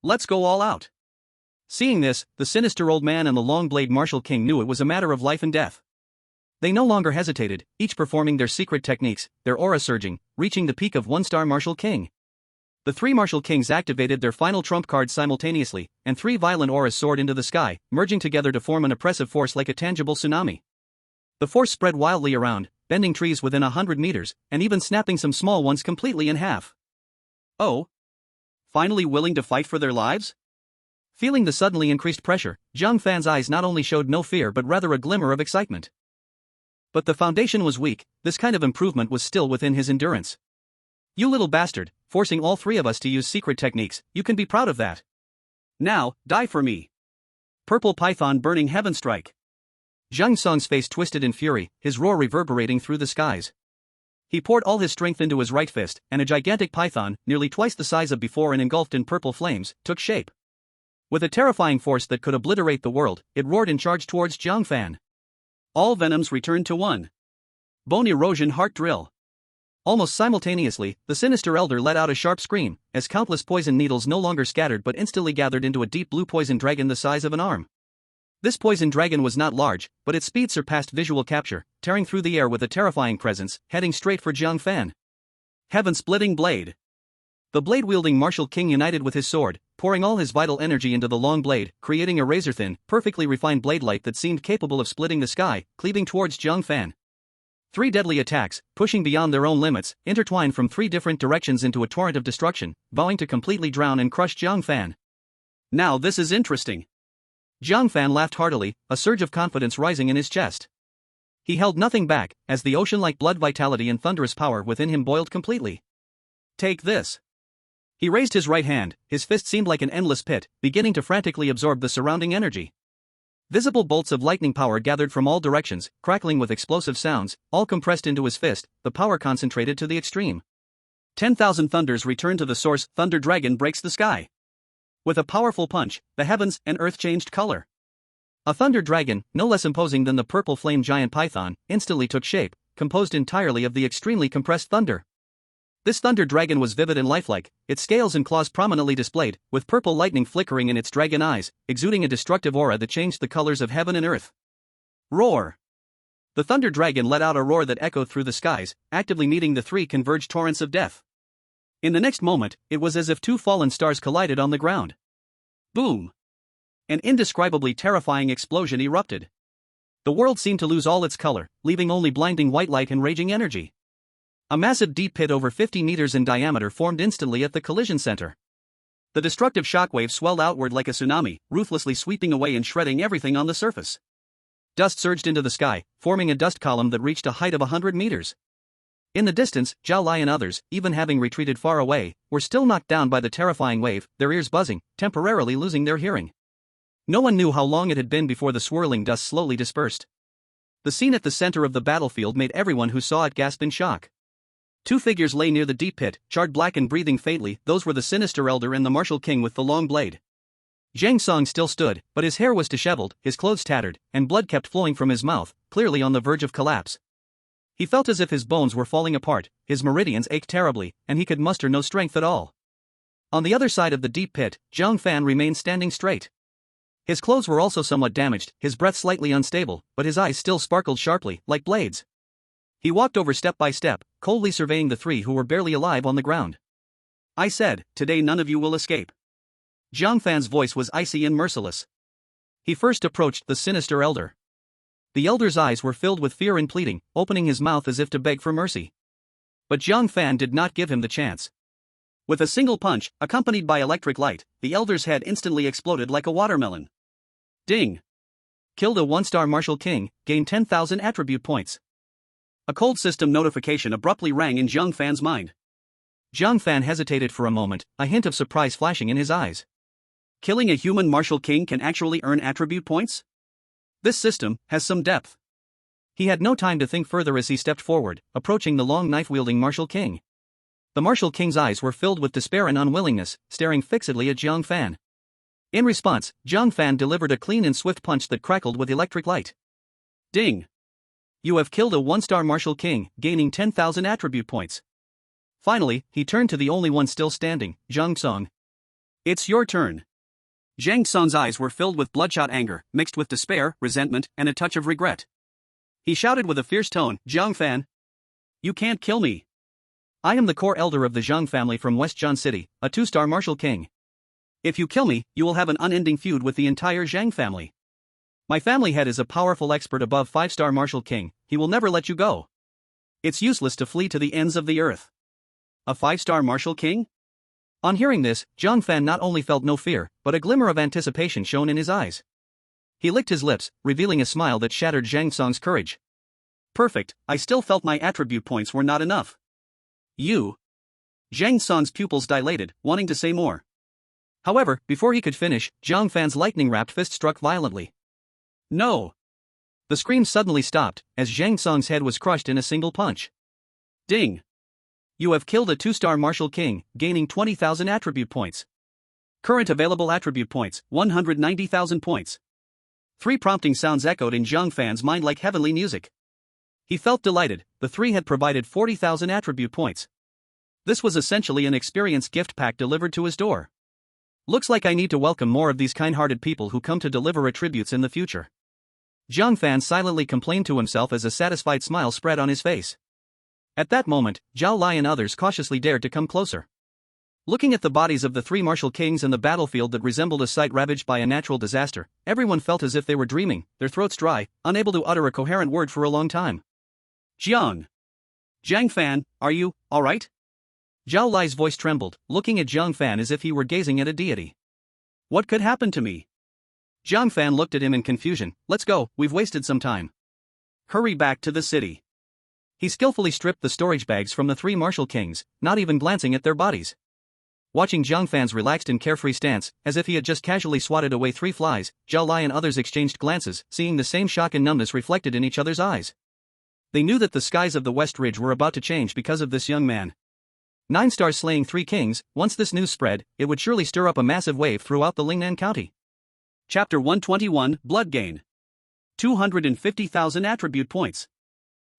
Let's go all out. Seeing this, the sinister old man and the Longblade Martial King knew it was a matter of life and death. They no longer hesitated, each performing their secret techniques, their aura surging, reaching the peak of 1-star Martial King. The 3 Martial Kings activated their final trump cards simultaneously, and 3 violent auras soared into the sky, merging together to form an oppressive force like a tangible tsunami. The force spread wildly around, bending trees within 100 meters, and even snapping some small ones completely in half. Oh? Finally willing to fight for their lives? Feeling the suddenly increased pressure, Jiang Fan's eyes not only showed no fear but rather a glimmer of excitement. But the foundation was weak, this kind of improvement was still within his endurance. You little bastard, forcing all three of us to use secret techniques, you can be proud of that. Now, die for me. Purple Python Burning Heaven Strike. Jiang Fan's face twisted in fury, his roar reverberating through the skies. He poured all his strength into his right fist, and a gigantic python, nearly twice the size of before and engulfed in purple flames, took shape. With a terrifying force that could obliterate the world, it roared and charged towards Jiang Fan. All venoms returned to 1. Bone Erosion Heart Drill. Almost simultaneously, the sinister elder let out a sharp scream, as countless poison needles no longer scattered but instantly gathered into a deep blue poison dragon the size of an arm. This poison dragon was not large, but its speed surpassed visual capture, tearing through the air with a terrifying presence, heading straight for Jiang Fan. Heaven-splitting blade. The blade-wielding martial king united with his sword, pouring all his vital energy into the long blade, creating a razor-thin, perfectly refined blade light that seemed capable of splitting the sky, cleaving towards Jiang Fan. 3 deadly attacks, pushing beyond their own limits, intertwined from 3 different directions into a torrent of destruction, vowing to completely drown and crush Jiang Fan. Now this is interesting. Jiang Fan laughed heartily, a surge of confidence rising in his chest. He held nothing back, as the ocean-like blood vitality and thunderous power within him boiled completely. Take this. He raised his right hand, his fist seemed like an endless pit, beginning to frantically absorb the surrounding energy. Visible bolts of lightning power gathered from all directions, crackling with explosive sounds, all compressed into his fist, the power concentrated to the extreme. 10,000 thunders return to the source. Thunder Dragon breaks the sky. With a powerful punch, the heavens and earth changed color. A thunder dragon, no less imposing than the purple flame giant python, instantly took shape, composed entirely of the extremely compressed thunder. This thunder dragon was vivid and lifelike, its scales and claws prominently displayed, with purple lightning flickering in its dragon eyes, exuding a destructive aura that changed the colors of heaven and earth. Roar! The thunder dragon let out a roar that echoed through the skies, actively meeting the 3 converged torrents of death. In the next moment, it was as if 2 fallen stars collided on the ground. Boom! An indescribably terrifying explosion erupted. The world seemed to lose all its color, leaving only blinding white light and raging energy. A massive deep pit over 50 meters in diameter formed instantly at the collision center. The destructive shockwave swelled outward like a tsunami, ruthlessly sweeping away and shredding everything on the surface. Dust surged into the sky, forming a dust column that reached a height of 100 meters. In the distance, Zhao Lai and others, even having retreated far away, were still knocked down by the terrifying wave, their ears buzzing, temporarily losing their hearing. No one knew how long it had been before the swirling dust slowly dispersed. The scene at the center of the battlefield made everyone who saw it gasp in shock. 2 figures lay near the deep pit, charred black and breathing faintly. Those were the sinister elder and the martial king with the long blade. Jiang Fan still stood, but his hair was disheveled, his clothes tattered, and blood kept flowing from his mouth, clearly on the verge of collapse. He felt as if his bones were falling apart, his meridians ached terribly, and he could muster no strength at all. On the other side of the deep pit, Jiang Fan remained standing straight. His clothes were also somewhat damaged, his breath slightly unstable, but his eyes still sparkled sharply, like blades. He walked over step by step, coldly surveying the 3 who were barely alive on the ground. I said, today none of you will escape. Jiang Fan's voice was icy and merciless. He first approached the sinister elder. The elder's eyes were filled with fear and pleading, opening his mouth as if to beg for mercy. But Jiang Fan did not give him the chance. With a single punch, accompanied by electric light, the elder's head instantly exploded like a watermelon. Ding! Killed a 1-star martial king, gained 10,000 attribute points. A cold system notification abruptly rang in Jiang Fan's mind. Jiang Fan hesitated for a moment, a hint of surprise flashing in his eyes. Killing a human martial king can actually earn attribute points? This system has some depth. He had no time to think further as he stepped forward, approaching the long knife-wielding martial king. The martial king's eyes were filled with despair and unwillingness, staring fixedly at Jiang Fan. In response, Jiang Fan delivered a clean and swift punch that crackled with electric light. Ding! You have killed a 1-star martial king, gaining 10,000 attribute points. Finally, he turned to the only one still standing, Jiang Fan. It's your turn. Jiang Fan's eyes were filled with bloodshot anger, mixed with despair, resentment, and a touch of regret. He shouted with a fierce tone, Jiang Fan. You can't kill me. I am the core elder of the Jiang family from West Jian City, a 2-star martial king. If you kill me, you will have an unending feud with the entire Jiang family. My family head is a powerful expert above 5-star martial king, he will never let you go. It's useless to flee to the ends of the earth. A 5-star martial king? On hearing this, Jiang Fan not only felt no fear, but a glimmer of anticipation shone in his eyes. He licked his lips, revealing a smile that shattered Jiang Fan's courage. Perfect, I still felt my attribute points were not enough. You. Zhang Song's pupils dilated, wanting to say more. However, before he could finish, Jiang Fan's lightning-wrapped fist struck violently. No! The scream suddenly stopped, as Zhang Song's head was crushed in a single punch. Ding! You have killed a 2-star martial king, gaining 20,000 attribute points. Current available attribute points, 190,000 points. 3 prompting sounds echoed in Jiang Fan's mind like heavenly music. He felt delighted, the 3 had provided 40,000 attribute points. This was essentially an experience gift pack delivered to his door. Looks like I need to welcome more of these kind-hearted people who come to deliver attributes in the future. Jiang Fan silently complained to himself as a satisfied smile spread on his face. At that moment, Zhao Lai and others cautiously dared to come closer. Looking at the bodies of the 3 martial kings and the battlefield that resembled a site ravaged by a natural disaster, everyone felt as if they were dreaming, their throats dry, unable to utter a coherent word for a long time. Jiang Fan, are you alright? Zhao Lai's voice trembled, looking at Jiang Fan as if he were gazing at a deity. What could happen to me? Jiang Fan looked at him in confusion. Let's go, we've wasted some time. Hurry back to the city. He skillfully stripped the storage bags from the 3 martial kings, not even glancing at their bodies. Watching Jiang Fan's relaxed and carefree stance, as if he had just casually swatted away 3 flies, Zhao Lai and others exchanged glances, seeing the same shock and numbness reflected in each other's eyes. They knew that the skies of the West Ridge were about to change because of this young man. 9 stars slaying 3 kings, once this news spread, it would surely stir up a massive wave throughout the Lingnan County. Chapter 121, Blood Gain. 250,000 attribute points.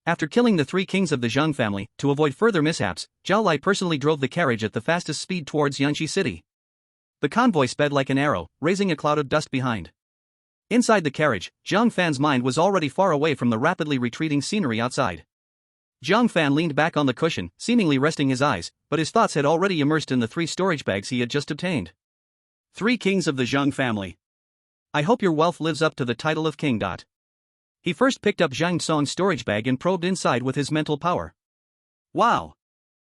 After killing the 3 kings of the Zhang family, to avoid further mishaps, Zhao Lai personally drove the carriage at the fastest speed towards Yanxi City. The convoy sped like an arrow, raising a cloud of dust behind. Inside the carriage, Jiang Fan's mind was already far away from the rapidly retreating scenery outside. Jiang Fan leaned back on the cushion, seemingly resting his eyes, but his thoughts had already immersed in the 3 storage bags he had just obtained. 3 kings of the Zhang family. I hope your wealth lives up to the title of king. He first picked up Zhang Song's storage bag and probed inside with his mental power. Wow!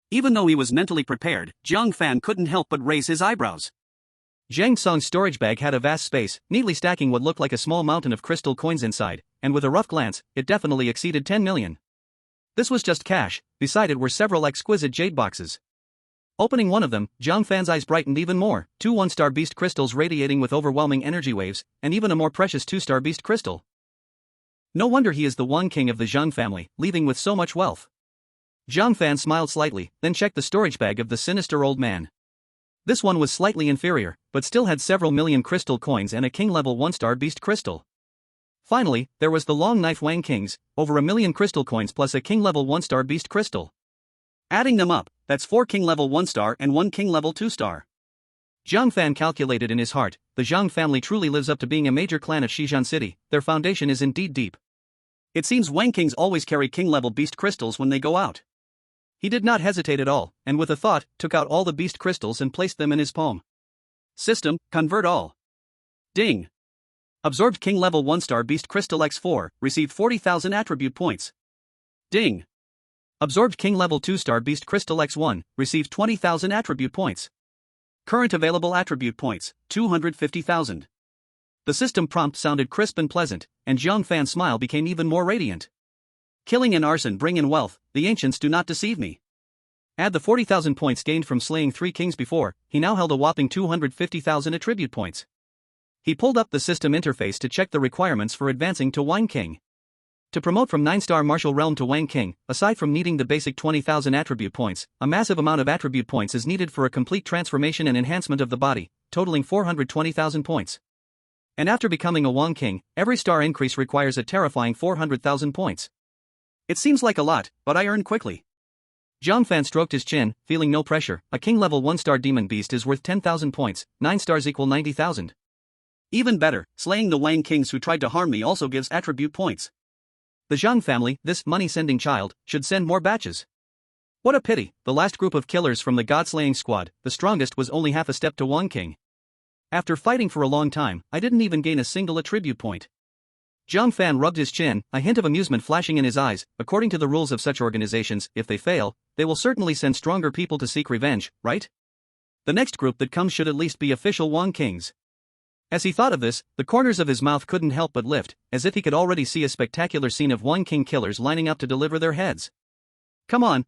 Even though he was mentally prepared, Jiang Fan couldn't help but raise his eyebrows. Zhang Song's storage bag had a vast space, neatly stacking what looked like a small mountain of crystal coins inside, and with a rough glance, it definitely exceeded 10 million. This was just cash, beside it were several exquisite jade boxes. Opening one of them, Jiang Fan's eyes brightened even more, 2 1-star beast crystals radiating with overwhelming energy waves, and even a more precious 2-star beast crystal. No wonder he is the one king of the Zhang family, leaving with so much wealth. Jiang Fan smiled slightly, then checked the storage bag of the sinister old man. This one was slightly inferior, but still had several million crystal coins and a king-level 1-star beast crystal. Finally, there was the long knife Wang King's, over 1 million crystal coins plus a king-level 1-star beast crystal. Adding them up, that's 4 king-level 1-star and 1 king-level 2-star. Jiang Fan calculated in his heart, the Zhang family truly lives up to being a major clan of Shijian City, their foundation is indeed deep. It seems Wang Kings always carry king-level beast crystals when they go out. He did not hesitate at all, and with a thought, took out all the beast crystals and placed them in his palm. System, convert all. Ding! Absorbed king-level 1-star beast crystal X4, received 40,000 attribute points. Ding! Absorbed king-level 2-star beast crystal X1, received 20,000 attribute points. Current available attribute points, 250,000. The system prompt sounded crisp and pleasant, and Jiang Fan's smile became even more radiant. Killing and arson bring in wealth, the ancients do not deceive me. Add the 40,000 points gained from slaying 3 kings before, he now held a whopping 250,000 attribute points. He pulled up the system interface to check the requirements for advancing to Wang King. To promote from 9-star martial realm to Wang King, aside from needing the basic 20,000 attribute points, a massive amount of attribute points is needed for a complete transformation and enhancement of the body, totaling 420,000 points. And after becoming a Wang King, every star increase requires a terrifying 400,000 points. It seems like a lot, but I earn quickly. Jiang Fan stroked his chin, feeling no pressure. A king-level 1-star demon beast is worth 10,000 points, 9 stars equal 90,000. Even better, slaying the Wang Kings who tried to harm me also gives attribute points. The Zhang family, this money-sending child, should send more batches. What a pity, the last group of killers from the god-slaying squad, the strongest was only half a step to Wang King. After fighting for a long time, I didn't even gain a single attribute point. Jiang Fan rubbed his chin, a hint of amusement flashing in his eyes. According to the rules of such organizations, if they fail, they will certainly send stronger people to seek revenge, right? The next group that comes should at least be official Wang Kings. As he thought of this, the corners of his mouth couldn't help but lift, as if he could already see a spectacular scene of one king killers lining up to deliver their heads. Come on,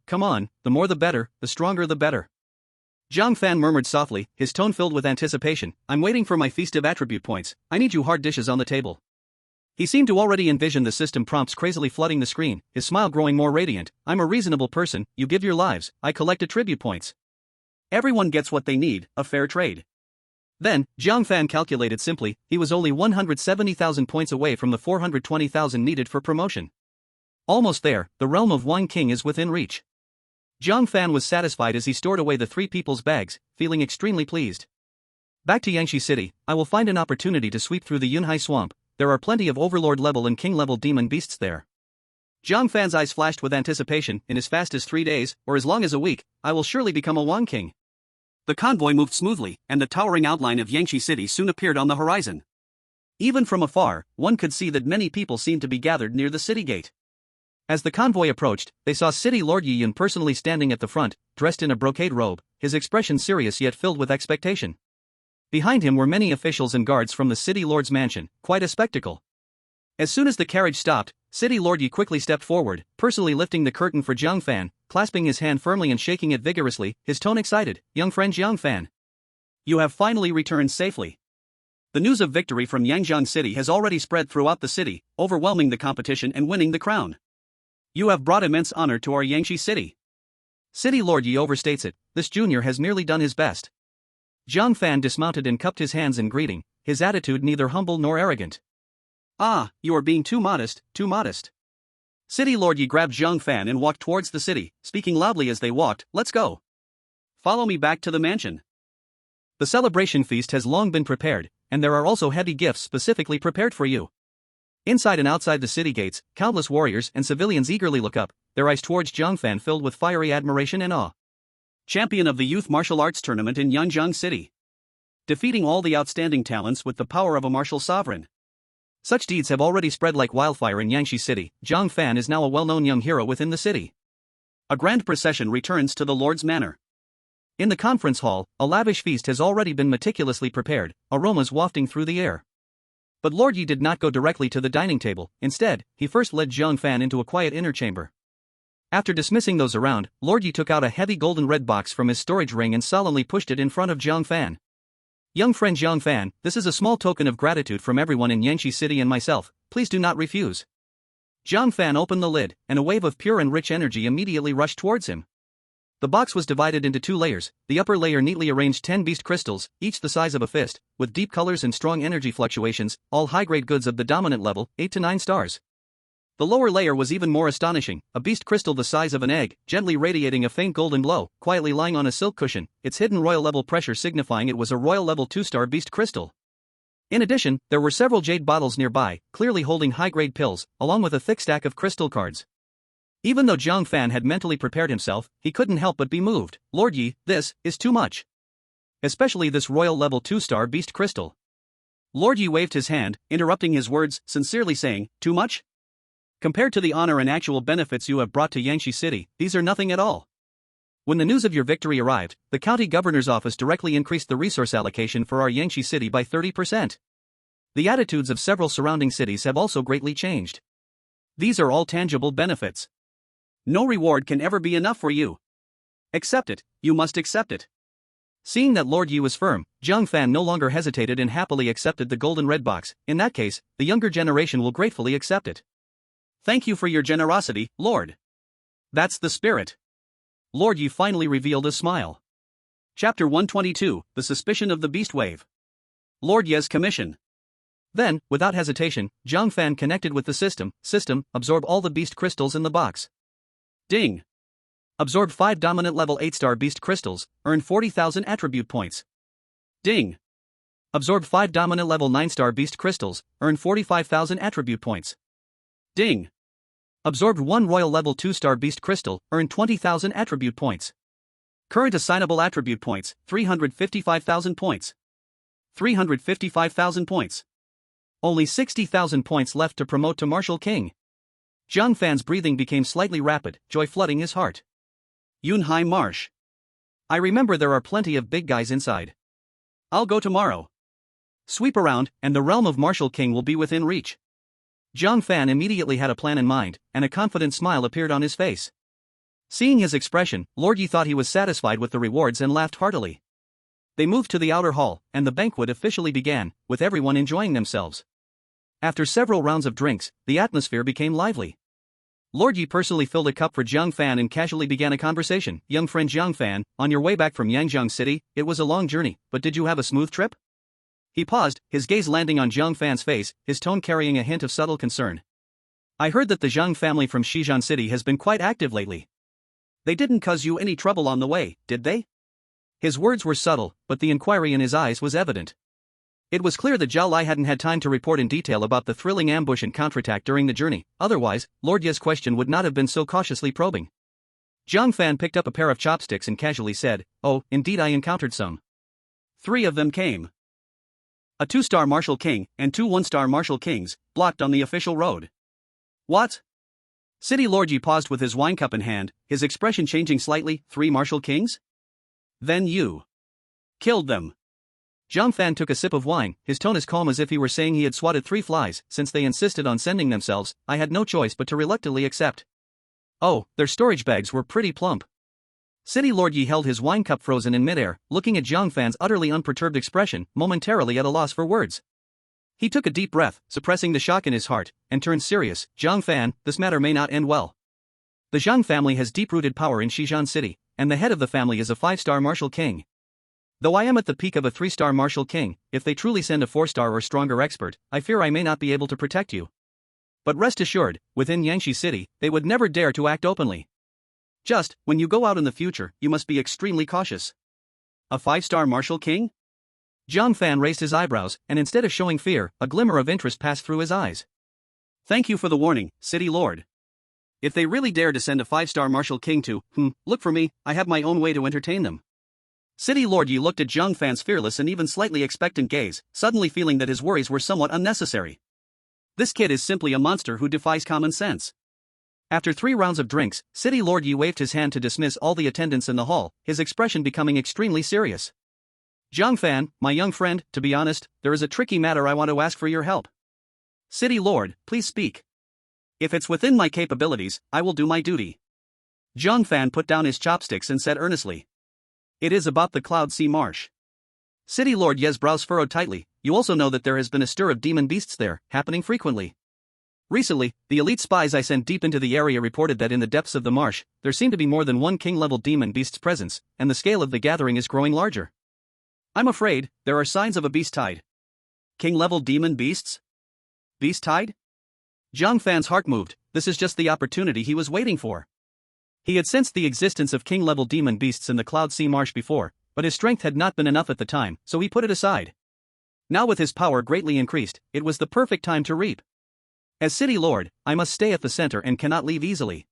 the more the better, the stronger the better. Jiang Fan murmured softly, his tone filled with anticipation, I'm waiting for my feast of attribute points, I need you hard dishes on the table. He seemed to already envision the system prompts crazily flooding the screen, his smile growing more radiant. I'm a reasonable person, you give your lives, I collect attribute points. Everyone gets what they need, a fair trade. Then, Jiang Fan calculated simply, he was only 170,000 points away from the 420,000 needed for promotion. Almost there, the realm of one king is within reach. Jiang Fan was satisfied as he stored away the three people's bags, feeling extremely pleased. Back to Yangshi City, I will find an opportunity to sweep through the Yunhai swamp. There are plenty of Overlord level and King level demon beasts there. Jiang Fan's eyes flashed with anticipation. In as fast as 3 days, or as long as a week, I will surely become a Wang King. The convoy moved smoothly, and the towering outline of Yangshi City soon appeared on the horizon. Even from afar, one could see that many people seemed to be gathered near the city gate. As the convoy approached, they saw City Lord Yi Yun personally standing at the front, dressed in a brocade robe, his expression serious yet filled with expectation. Behind him were many officials and guards from the City Lord's mansion, quite a spectacle. As soon as the carriage stopped, City Lord Yi quickly stepped forward, personally lifting the curtain for Jiang Fan, clasping his hand firmly and shaking it vigorously, his tone excited, young friend Jiang Fan. You have finally returned safely. The news of victory from Yangjiang City has already spread throughout the city, overwhelming the competition and winning the crown. You have brought immense honor to our Yangshi City. City Lord Yi overstates it, this junior has merely done his best. Jiang Fan dismounted and cupped his hands in greeting, his attitude neither humble nor arrogant. Ah, you are being too modest, too modest. City Lord Yi grabbed Jiang Fan and walked towards the city, speaking loudly as they walked, let's go. Follow me back to the mansion. The celebration feast has long been prepared, and there are also heavy gifts specifically prepared for you. Inside and outside the city gates, countless warriors and civilians eagerly look up, their eyes towards Jiang Fan filled with fiery admiration and awe. Champion of the Youth Martial Arts Tournament in Yangjiang City. Defeating all the outstanding talents with the power of a martial sovereign. Such deeds have already spread like wildfire in Yangshi City. Jiang Fan is now a well-known young hero within the city. A grand procession returns to the Lord's Manor. In the conference hall, a lavish feast has already been meticulously prepared, aromas wafting through the air. But Lord Yi did not go directly to the dining table, instead, he first led Jiang Fan into a quiet inner chamber. After dismissing those around, Lord Yi took out a heavy golden red box from his storage ring and solemnly pushed it in front of Jiang Fan. Young friend Jiang Fan, this is a small token of gratitude from everyone in Yangshi City and myself, please do not refuse. Jiang Fan opened the lid, and a wave of pure and rich energy immediately rushed towards him. The box was divided into 2 layers, the upper layer neatly arranged 10 beast crystals, each the size of a fist, with deep colors and strong energy fluctuations, all high-grade goods of the dominant level, 8 to 9 stars. The lower layer was even more astonishing, a beast crystal the size of an egg, gently radiating a faint golden glow, quietly lying on a silk cushion, its hidden royal level pressure signifying it was a royal level 2-star beast crystal. In addition, there were several jade bottles nearby, clearly holding high-grade pills, along with a thick stack of crystal cards. Even though Jiang Fan had mentally prepared himself, he couldn't help but be moved. Lord Yi, this is too much. Especially this royal level 2-star beast crystal. Lord Yi waved his hand, interrupting his words, sincerely saying, too much? Compared to the honor and actual benefits you have brought to Yangshi City, these are nothing at all. When the news of your victory arrived, the county governor's office directly increased the resource allocation for our Yangshi City by 30%. The attitudes of several surrounding cities have also greatly changed. These are all tangible benefits. No reward can ever be enough for you. Accept it, you must accept it. Seeing that Lord Yi was firm, Jiang Fan no longer hesitated and happily accepted the golden red box. In that case, the younger generation will gratefully accept it. Thank you for your generosity, Lord. That's the spirit. Lord Yi finally revealed a smile. Chapter 122, The Suspicion of the Beast Wave. Lord Ye's Commission. Then, without hesitation, Jiang Fan connected with the system, absorb all the beast crystals in the box. Ding. Absorb 5 dominant level 8-star beast crystals, earn 40,000 attribute points. Ding. Absorb 5 dominant level 9-star beast crystals, earn 45,000 attribute points. Ding. Absorbed 1 royal level 2-star beast crystal, earn 20,000 attribute points. Current assignable attribute points, 355,000 points. 355,000 points. Only 60,000 points left to promote to Martial King. Jiang Fan's breathing became slightly rapid, joy flooding his heart. Yunhai Marsh. I remember there are plenty of big guys inside. I'll go tomorrow. Sweep around, and the realm of Martial King will be within reach. Jiang Fan immediately had a plan in mind, and a confident smile appeared on his face. Seeing his expression, Lord Yi thought he was satisfied with the rewards and laughed heartily. They moved to the outer hall, and the banquet officially began, with everyone enjoying themselves. After several rounds of drinks, the atmosphere became lively. Lord Yi personally filled a cup for Jiang Fan and casually began a conversation. Young friend Jiang Fan, on your way back from Yangjiang City, it was a long journey, but did you have a smooth trip? He paused, his gaze landing on Jiang Fan's face, his tone carrying a hint of subtle concern. I heard that the Jiang family from Shijian City has been quite active lately. They didn't cause you any trouble on the way, did they? His words were subtle, but the inquiry in his eyes was evident. It was clear that Zhao Lai hadn't had time to report in detail about the thrilling ambush and counterattack during the journey, otherwise, Lord Ye's question would not have been so cautiously probing. Jiang Fan picked up a pair of chopsticks and casually said, oh, indeed I encountered some. 3 of them came. A 2-star Martial King and 2 1-star Martial Kings, blocked on the official road. What? City Lord Yi paused with his wine cup in hand, his expression changing slightly. 3 Martial Kings? Then you killed them. Jiang Fan took a sip of wine, his tone as calm as if he were saying he had swatted 3 flies. Since they insisted on sending themselves, I had no choice but to reluctantly accept. Oh, their storage bags were pretty plump. City Lord Yi held his wine cup frozen in midair, looking at Jiang Fan's utterly unperturbed expression, momentarily at a loss for words. He took a deep breath, suppressing the shock in his heart, and turned serious. Jiang Fan, this matter may not end well. The Jiang family has deep-rooted power in Shijian City, and the head of the family is a 5-star Martial King. Though I am at the peak of a 3-star Martial King, if they truly send a 4-star or stronger expert, I fear I may not be able to protect you. But rest assured, within Yangshi City, they would never dare to act openly. Just, when you go out in the future, you must be extremely cautious. A 5-star Martial King? Jiang Fan raised his eyebrows, and instead of showing fear, a glimmer of interest passed through his eyes. Thank you for the warning, City Lord. If they really dare to send a 5-star Martial King to, look for me, I have my own way to entertain them. City Lord Yi looked at Jiang Fan's fearless and even slightly expectant gaze, suddenly feeling that his worries were somewhat unnecessary. This kid is simply a monster who defies common sense. After 3 rounds of drinks, City Lord Yi waved his hand to dismiss all the attendants in the hall, his expression becoming extremely serious. Jiang Fan, my young friend, to be honest, there is a tricky matter I want to ask for your help. City Lord, please speak. If it's within my capabilities, I will do my duty. Jiang Fan put down his chopsticks and said earnestly. It is about the Cloud Sea Marsh. City Lord Ye's brows furrowed tightly. You also know that there has been a stir of demon beasts there, happening frequently. Recently, the elite spies I sent deep into the area reported that in the depths of the marsh, there seemed to be more than 1 king-level demon beast's presence, and the scale of the gathering is growing larger. I'm afraid, there are signs of a beast tide. King-level demon beasts? Beast tide? Jiang Fan's heart moved. This is just the opportunity he was waiting for. He had sensed the existence of king-level demon beasts in the Cloud Sea Marsh before, but his strength had not been enough at the time, so he put it aside. Now with his power greatly increased, it was the perfect time to reap. As City Lord, I must stay at the center and cannot leave easily.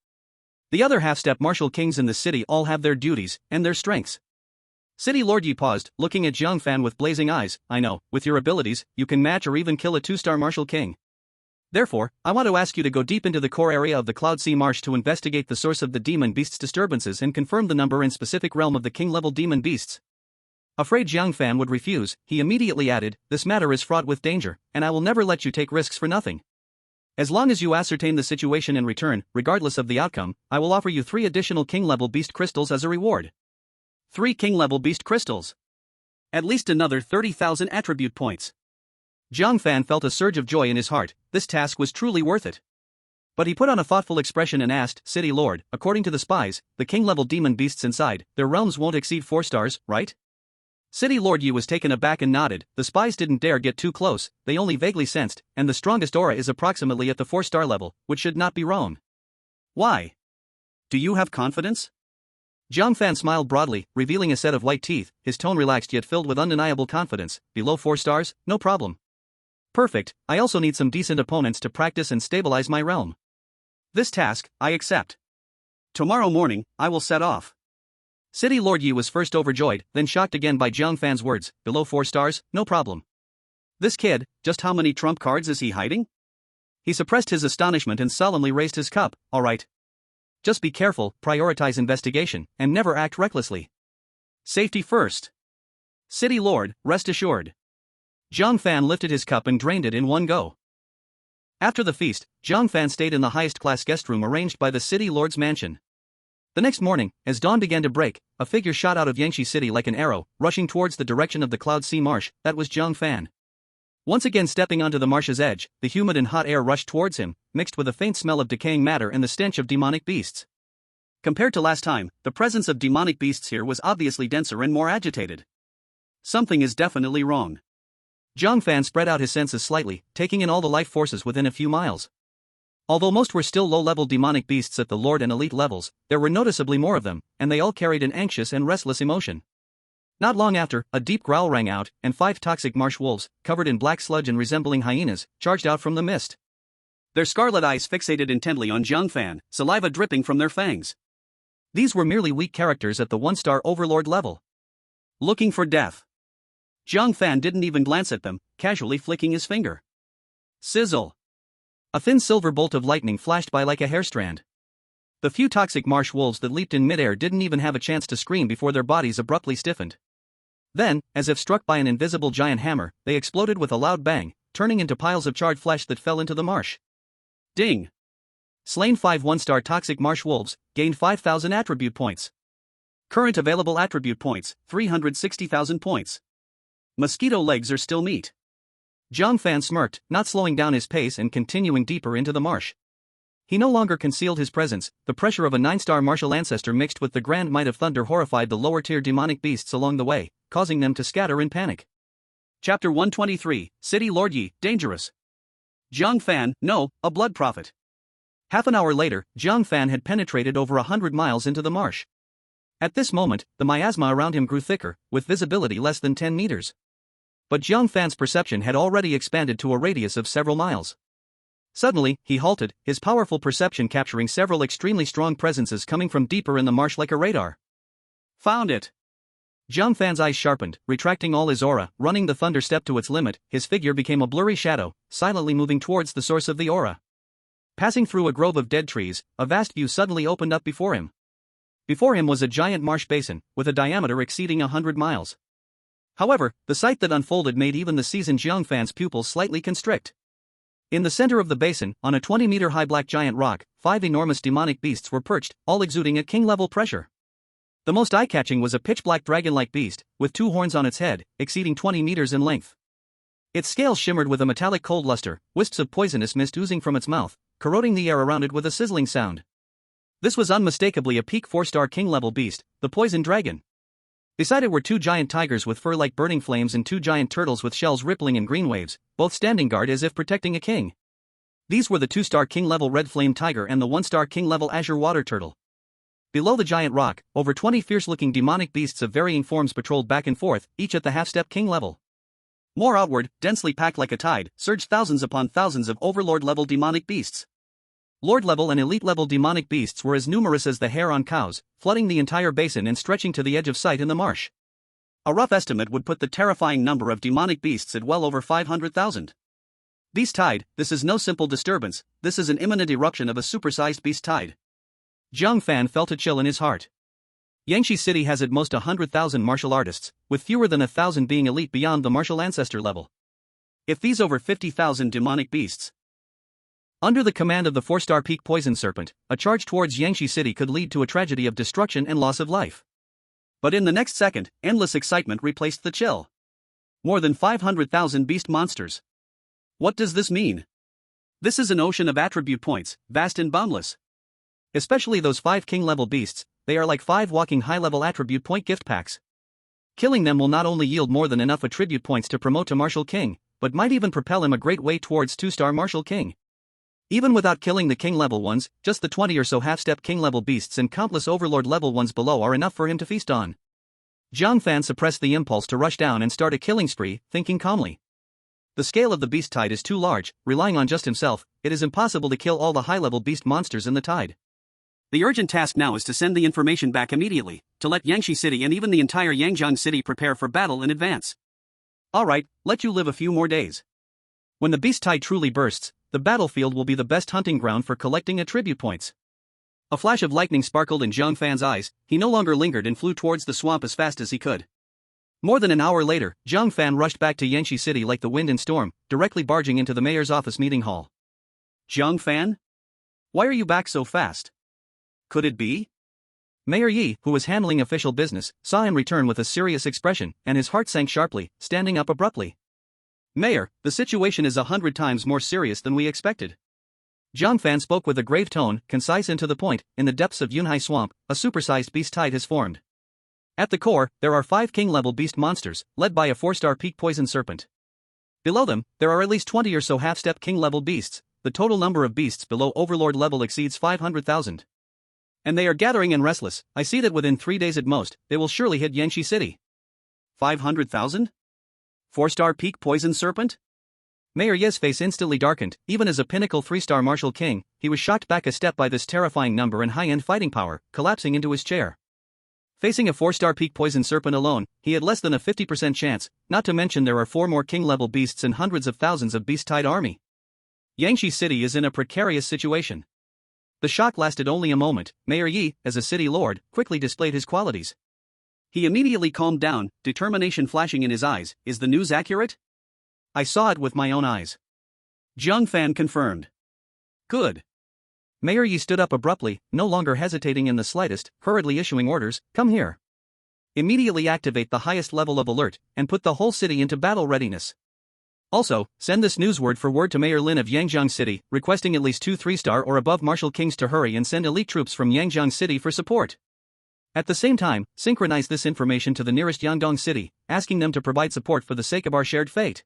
The other half-step Martial Kings in the city all have their duties, and their strengths. City Lord Yi paused, looking at Jiang Fan with blazing eyes. I know, with your abilities, you can match or even kill a 2-star Martial King. Therefore, I want to ask you to go deep into the core area of the Cloud Sea Marsh to investigate the source of the demon beasts' disturbances and confirm the number and specific realm of the king-level demon beasts. Afraid Jiang Fan would refuse, he immediately added, this matter is fraught with danger, and I will never let you take risks for nothing. As long as you ascertain the situation in return, regardless of the outcome, I will offer you 3 additional king-level beast crystals as a reward. 3 king-level beast crystals. At least another 30,000 attribute points. Jiang Fan felt a surge of joy in his heart. This task was truly worth it. But he put on a thoughtful expression and asked, City Lord, according to the spies, the king-level demon beasts inside, their realms won't exceed 4 stars, right? City Lord Yi was taken aback and nodded. The spies didn't dare get too close, they only vaguely sensed, and the strongest aura is approximately at the 4-star level, which should not be wrong. Why? Do you have confidence? Jiang Fan smiled broadly, revealing a set of white teeth, his tone relaxed yet filled with undeniable confidence. Below 4 stars, no problem. Perfect, I also need some decent opponents to practice and stabilize my realm. This task, I accept. Tomorrow morning, I will set off. City Lord Yi was first overjoyed, then shocked again by Jiang Fan's words. Below 4 stars, no problem. This kid, just how many trump cards is he hiding? He suppressed his astonishment and solemnly raised his cup. Alright. Just be careful, prioritize investigation, and never act recklessly. Safety first. City Lord, rest assured. Jiang Fan lifted his cup and drained it in one go. After the feast, Jiang Fan stayed in the highest-class guest room arranged by the city lord's mansion. The next morning, as dawn began to break, a figure shot out of Yangshi City like an arrow, rushing towards the direction of the Cloud Sea Marsh. That was Jiang Fan. Once again stepping onto the marsh's edge, the humid and hot air rushed towards him, mixed with a faint smell of decaying matter and the stench of demonic beasts. Compared to last time, the presence of demonic beasts here was obviously denser and more agitated. Something is definitely wrong. Jiang Fan spread out his senses slightly, taking in all the life forces within a few miles. Although most were still low-level demonic beasts at the Lord and Elite levels, there were noticeably more of them, and they all carried an anxious and restless emotion. Not long after, a deep growl rang out, and 5 toxic marsh wolves, covered in black sludge and resembling hyenas, charged out from the mist. Their scarlet eyes fixated intently on Jiang Fan, saliva dripping from their fangs. These were merely weak characters at the 1-star Overlord level. Looking for death. Jiang Fan didn't even glance at them, casually flicking his finger. Sizzle. A thin silver bolt of lightning flashed by like a hair strand. The few toxic marsh wolves that leaped in midair didn't even have a chance to scream before their bodies abruptly stiffened. Then, as if struck by an invisible giant hammer, they exploded with a loud bang, turning into piles of charred flesh that fell into the marsh. Ding! Slain 5 1-star toxic marsh wolves, gained 5,000 attribute points. Current available attribute points, 360,000 points. Mosquito legs are still meat. Jiang Fan smirked, not slowing down his pace and continuing deeper into the marsh. He no longer concealed his presence. The pressure of a 9-star martial ancestor mixed with the grand might of thunder horrified the lower-tier demonic beasts along the way, causing them to scatter in panic. Chapter 123, City Lord Yi, dangerous. Jiang Fan, no, a blood prophet. Half an hour later, Jiang Fan had penetrated over 100 miles into the marsh. At this moment, the miasma around him grew thicker, with visibility less than 10 meters. But Jiang Fan's perception had already expanded to a radius of several miles. Suddenly, he halted, his powerful perception capturing several extremely strong presences coming from deeper in the marsh like a radar. Found it! Jiang Fan's eyes sharpened, retracting all his aura, running the thunder step to its limit. His figure became a blurry shadow, silently moving towards the source of the aura. Passing through a grove of dead trees, a vast view suddenly opened up before him. Before him was a giant marsh basin, with a diameter exceeding 100 miles. However, the sight that unfolded made even the seasoned Jiang Fan's pupils slightly constrict. In the center of the basin, on a 20-meter-high black giant rock, 5 enormous demonic beasts were perched, all exuding a king-level pressure. The most eye-catching was a pitch-black dragon-like beast, with 2 horns on its head, exceeding 20 meters in length. Its scales shimmered with a metallic cold luster, wisps of poisonous mist oozing from its mouth, corroding the air around it with a sizzling sound. This was unmistakably a peak 4-star king-level beast, the poison dragon. Beside it were 2 giant tigers with fur like burning flames and 2 giant turtles with shells rippling in green waves, both standing guard as if protecting a king. These were the 2-star king-level red flame tiger and the 1-star king-level azure water turtle. Below the giant rock, over 20 fierce-looking demonic beasts of varying forms patrolled back and forth, each at the half-step king level. More outward, densely packed like a tide, surged thousands upon thousands of overlord-level demonic beasts. Lord-level and elite-level demonic beasts were as numerous as the hair on cows, flooding the entire basin and stretching to the edge of sight in the marsh. A rough estimate would put the terrifying number of demonic beasts at well over 500,000. Beast tide, this is no simple disturbance, this is an imminent eruption of a supersized beast tide. Jiang Fan felt a chill in his heart. Yangshi City has at most 100,000 martial artists, with fewer than 1,000 being elite beyond the martial ancestor level. If these over 50,000 demonic beasts, under the command of the 4-star peak poison serpent, a charge towards Yangshi City could lead to a tragedy of destruction and loss of life. But in the next second, endless excitement replaced the chill. More than 500,000 beast monsters. What does this mean? This is an ocean of attribute points, vast and boundless. Especially those 5 king-level beasts, they are like 5 walking high-level attribute point gift packs. Killing them will not only yield more than enough attribute points to promote to Martial King, but might even propel him a great way towards 2-star Martial King. Even without killing the king-level ones, just the 20 or so half-step king-level beasts and countless overlord-level ones below are enough for him to feast on. Jiang Fan suppressed the impulse to rush down and start a killing spree, thinking calmly. The scale of the beast tide is too large, relying on just himself, it is impossible to kill all the high-level beast monsters in the tide. The urgent task now is to send the information back immediately, to let Yangshi City and even the entire Yangjiang City prepare for battle in advance. Alright, let you live a few more days. When the beast tide truly bursts, the battlefield will be the best hunting ground for collecting attribute points. A flash of lightning sparkled in Jiang Fan's eyes, he no longer lingered and flew towards the swamp as fast as he could. More than an hour later, Jiang Fan rushed back to Yangshi City like the wind and storm, directly barging into the mayor's office meeting hall. Jiang Fan? Why are you back so fast? Could it be? Mayor Yi, who was handling official business, saw him return with a serious expression, and his heart sank sharply, standing up abruptly. Mayor, the situation is 100 times more serious than we expected. Jiang Fan spoke with a grave tone, concise and to the point. In the depths of Yunhai Swamp, a supersized beast tide has formed. At the core, there are 5 king-level beast monsters, led by a 4-star peak poison serpent. Below them, there are at least 20 or so half-step king-level beasts. The total number of beasts below Overlord level exceeds 500,000. And they are gathering and restless. I see that within 3 days at most, they will surely hit Yangshi City. 500,000? 4-star peak poison serpent? Mayor Ye's face instantly darkened. Even as a pinnacle 3-star martial king, he was shocked back a step by this terrifying number and high-end fighting power, collapsing into his chair. Facing a 4-star peak poison serpent alone, he had less than a 50% chance, not to mention there are 4 more king-level beasts and hundreds of thousands of beast-tide army. Yangshi City is in a precarious situation. The shock lasted only a moment. Mayor Yi, as a city lord, quickly displayed his qualities. He immediately calmed down, determination flashing in his eyes. Is the news accurate? I saw it with my own eyes. Jiang Fan confirmed. Good. Mayor Yi stood up abruptly, no longer hesitating in the slightest, hurriedly issuing orders. Come here. Immediately activate the highest level of alert, and put the whole city into battle readiness. Also, send this news word for word to Mayor Lin of Yangjiang City, requesting at least 2 3-star or above martial kings to hurry and send elite troops from Yangjiang City for support. At the same time, synchronize this information to the nearest Yangdong City, asking them to provide support for the sake of our shared fate.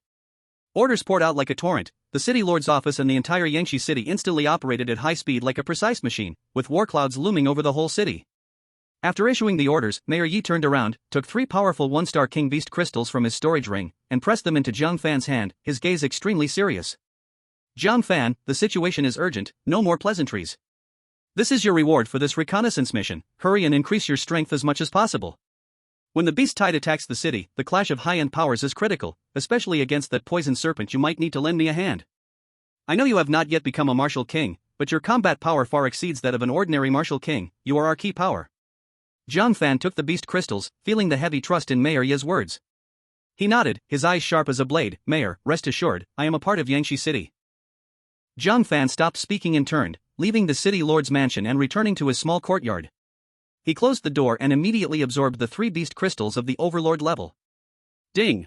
Orders poured out like a torrent. The city lord's office and the entire Yangshi City instantly operated at high speed like a precise machine, with war clouds looming over the whole city. After issuing the orders, Mayor Yi turned around, took 3 powerful 1-star king beast crystals from his storage ring, and pressed them into Jiang Fan's hand, his gaze extremely serious. Jiang Fan, the situation is urgent, no more pleasantries. This is your reward for this reconnaissance mission. Hurry and increase your strength as much as possible. When the beast tide attacks the city, the clash of high-end powers is critical, especially against that poison serpent. You might need to lend me a hand. I know you have not yet become a martial king, but your combat power far exceeds that of an ordinary martial king. You are our key power. Jiang Fan took the beast crystals, feeling the heavy trust in Mayor Ye's words. He nodded, his eyes sharp as a blade. Mayor, rest assured, I am a part of Yangshi City. Jiang Fan stopped speaking and turned, leaving the city lord's mansion and returning to his small courtyard. He closed the door and immediately absorbed the 3 beast crystals of the Overlord level. Ding!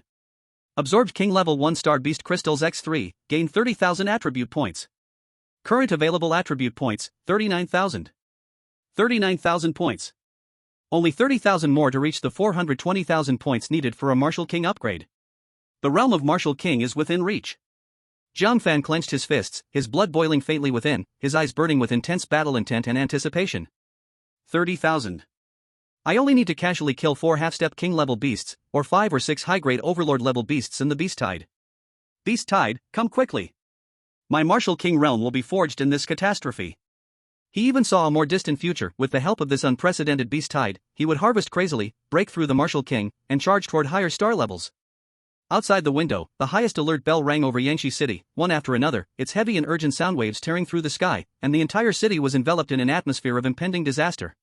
Absorbed king level 1-star beast crystals x3, gain 30,000 attribute points. Current available attribute points, 39,000. 39,000 points. Only 30,000 more to reach the 420,000 points needed for a Martial King upgrade. The realm of Martial King is within reach. Jiang Fan clenched his fists, his blood boiling faintly within, his eyes burning with intense battle intent and anticipation. 30,000. I only need to casually kill 4 half-step king-level beasts, or 5 or 6 high-grade Overlord-level beasts in the Beast Tide. Beast Tide, come quickly. My Martial King realm will be forged in this catastrophe. He even saw a more distant future. With the help of this unprecedented Beast Tide, he would harvest crazily, break through the Martial King, and charge toward higher star levels. Outside the window, the highest alert bell rang over Yangshi City, one after another, its heavy and urgent sound waves tearing through the sky, and the entire city was enveloped in an atmosphere of impending disaster.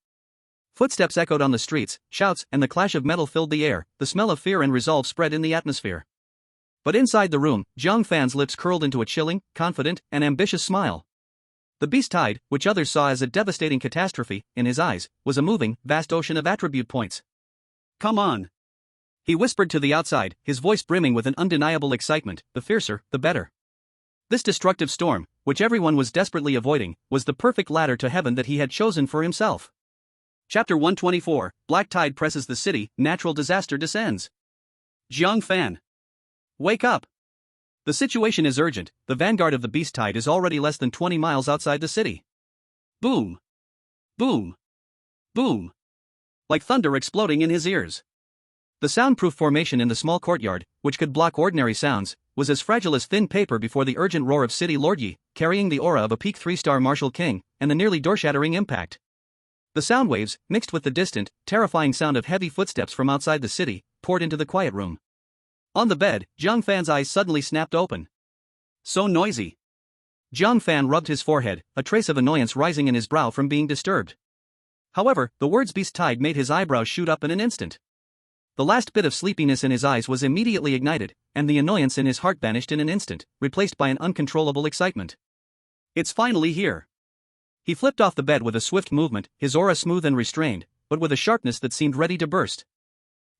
Footsteps echoed on the streets, shouts and the clash of metal filled the air, the smell of fear and resolve spread in the atmosphere. But inside the room, Jiang Fan's lips curled into a chilling, confident, and ambitious smile. The Beast Tide, which others saw as a devastating catastrophe, in his eyes, was a moving, vast ocean of attribute points. Come on! He whispered to the outside, his voice brimming with an undeniable excitement. The fiercer, the better. This destructive storm, which everyone was desperately avoiding, was the perfect ladder to heaven that he had chosen for himself. Chapter 124, Black Tide presses the city, natural disaster descends. Jiang Fan. Wake up! The situation is urgent. The vanguard of the Beast Tide is already less than 20 miles outside the city. Boom! Boom! Boom! Like thunder exploding in his ears. The soundproof formation in the small courtyard, which could block ordinary sounds, was as fragile as thin paper before the urgent roar of City Lord Yi, carrying the aura of a peak 3-star Martial King, and the nearly door-shattering impact. The sound waves, mixed with the distant, terrifying sound of heavy footsteps from outside the city, poured into the quiet room. On the bed, Jiang Fan's eyes suddenly snapped open. So noisy. Jiang Fan rubbed his forehead, a trace of annoyance rising in his brow from being disturbed. However, the words Beast Tide made his eyebrows shoot up in an instant. The last bit of sleepiness in his eyes was immediately ignited, and the annoyance in his heart vanished in an instant, replaced by an uncontrollable excitement. It's finally here. He flipped off the bed with a swift movement, his aura smooth and restrained, but with a sharpness that seemed ready to burst.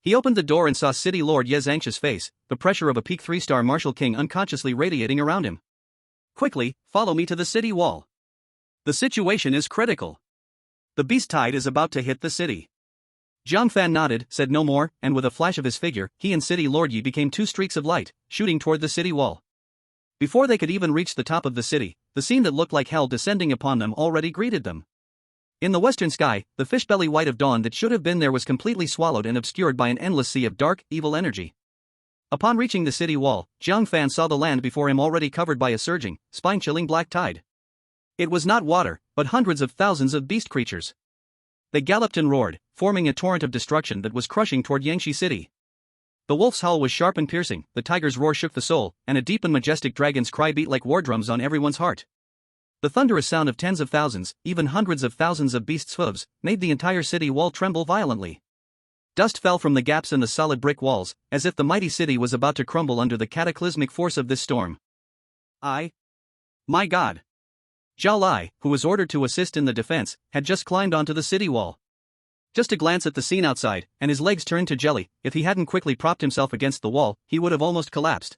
He opened the door and saw City Lord Ye's anxious face, the pressure of a peak 3-star Martial King unconsciously radiating around him. Quickly, follow me to the city wall. The situation is critical. The beast tide is about to hit the city. Jiang Fan nodded, said no more, and with a flash of his figure, he and City Lord Yi became two streaks of light, shooting toward the city wall. Before they could even reach the top of the city, the scene that looked like hell descending upon them already greeted them. In the western sky, the fishbelly white of dawn that should have been there was completely swallowed and obscured by an endless sea of dark, evil energy. Upon reaching the city wall, Jiang Fan saw the land before him already covered by a surging, spine-chilling black tide. It was not water, but hundreds of thousands of beast creatures. They galloped and roared, forming a torrent of destruction that was crushing toward Yangshi City. The wolf's howl was sharp and piercing, the tiger's roar shook the soul, and a deep and majestic dragon's cry beat like war drums on everyone's heart. The thunderous sound of tens of thousands, even hundreds of thousands of beasts' hooves, made the entire city wall tremble violently. Dust fell from the gaps in the solid brick walls, as if the mighty city was about to crumble under the cataclysmic force of this storm. My God! Zhao Lai, who was ordered to assist in the defense, had just climbed onto the city wall. Just a glance at the scene outside, and his legs turned to jelly. If he hadn't quickly propped himself against the wall, he would have almost collapsed.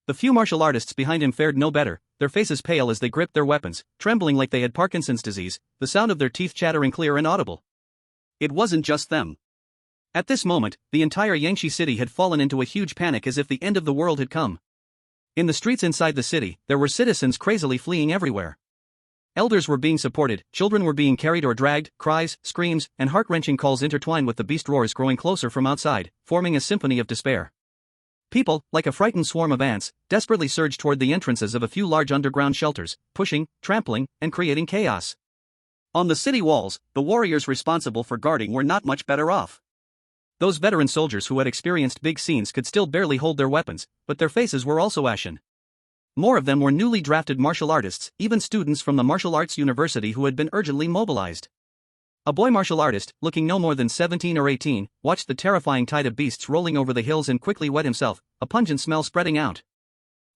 The few martial artists behind him fared no better, their faces pale as they gripped their weapons, trembling like they had Parkinson's disease, the sound of their teeth chattering clear and audible. It wasn't just them. At this moment, the entire Yangshi city had fallen into a huge panic as if the end of the world had come. In the streets inside the city, there were citizens crazily fleeing everywhere. Elders were being supported, children were being carried or dragged, cries, screams, and heart-wrenching calls intertwined with the beast roars growing closer from outside, forming a symphony of despair. People, like a frightened swarm of ants, desperately surged toward the entrances of a few large underground shelters, pushing, trampling, and creating chaos. On the city walls, the warriors responsible for guarding were not much better off. Those veteran soldiers who had experienced big scenes could still barely hold their weapons, but their faces were also ashen. More of them were newly drafted martial artists, even students from the martial arts university who had been urgently mobilized. A boy martial artist, looking no more than 17 or 18, watched the terrifying tide of beasts rolling over the hills and quickly wet himself, a pungent smell spreading out.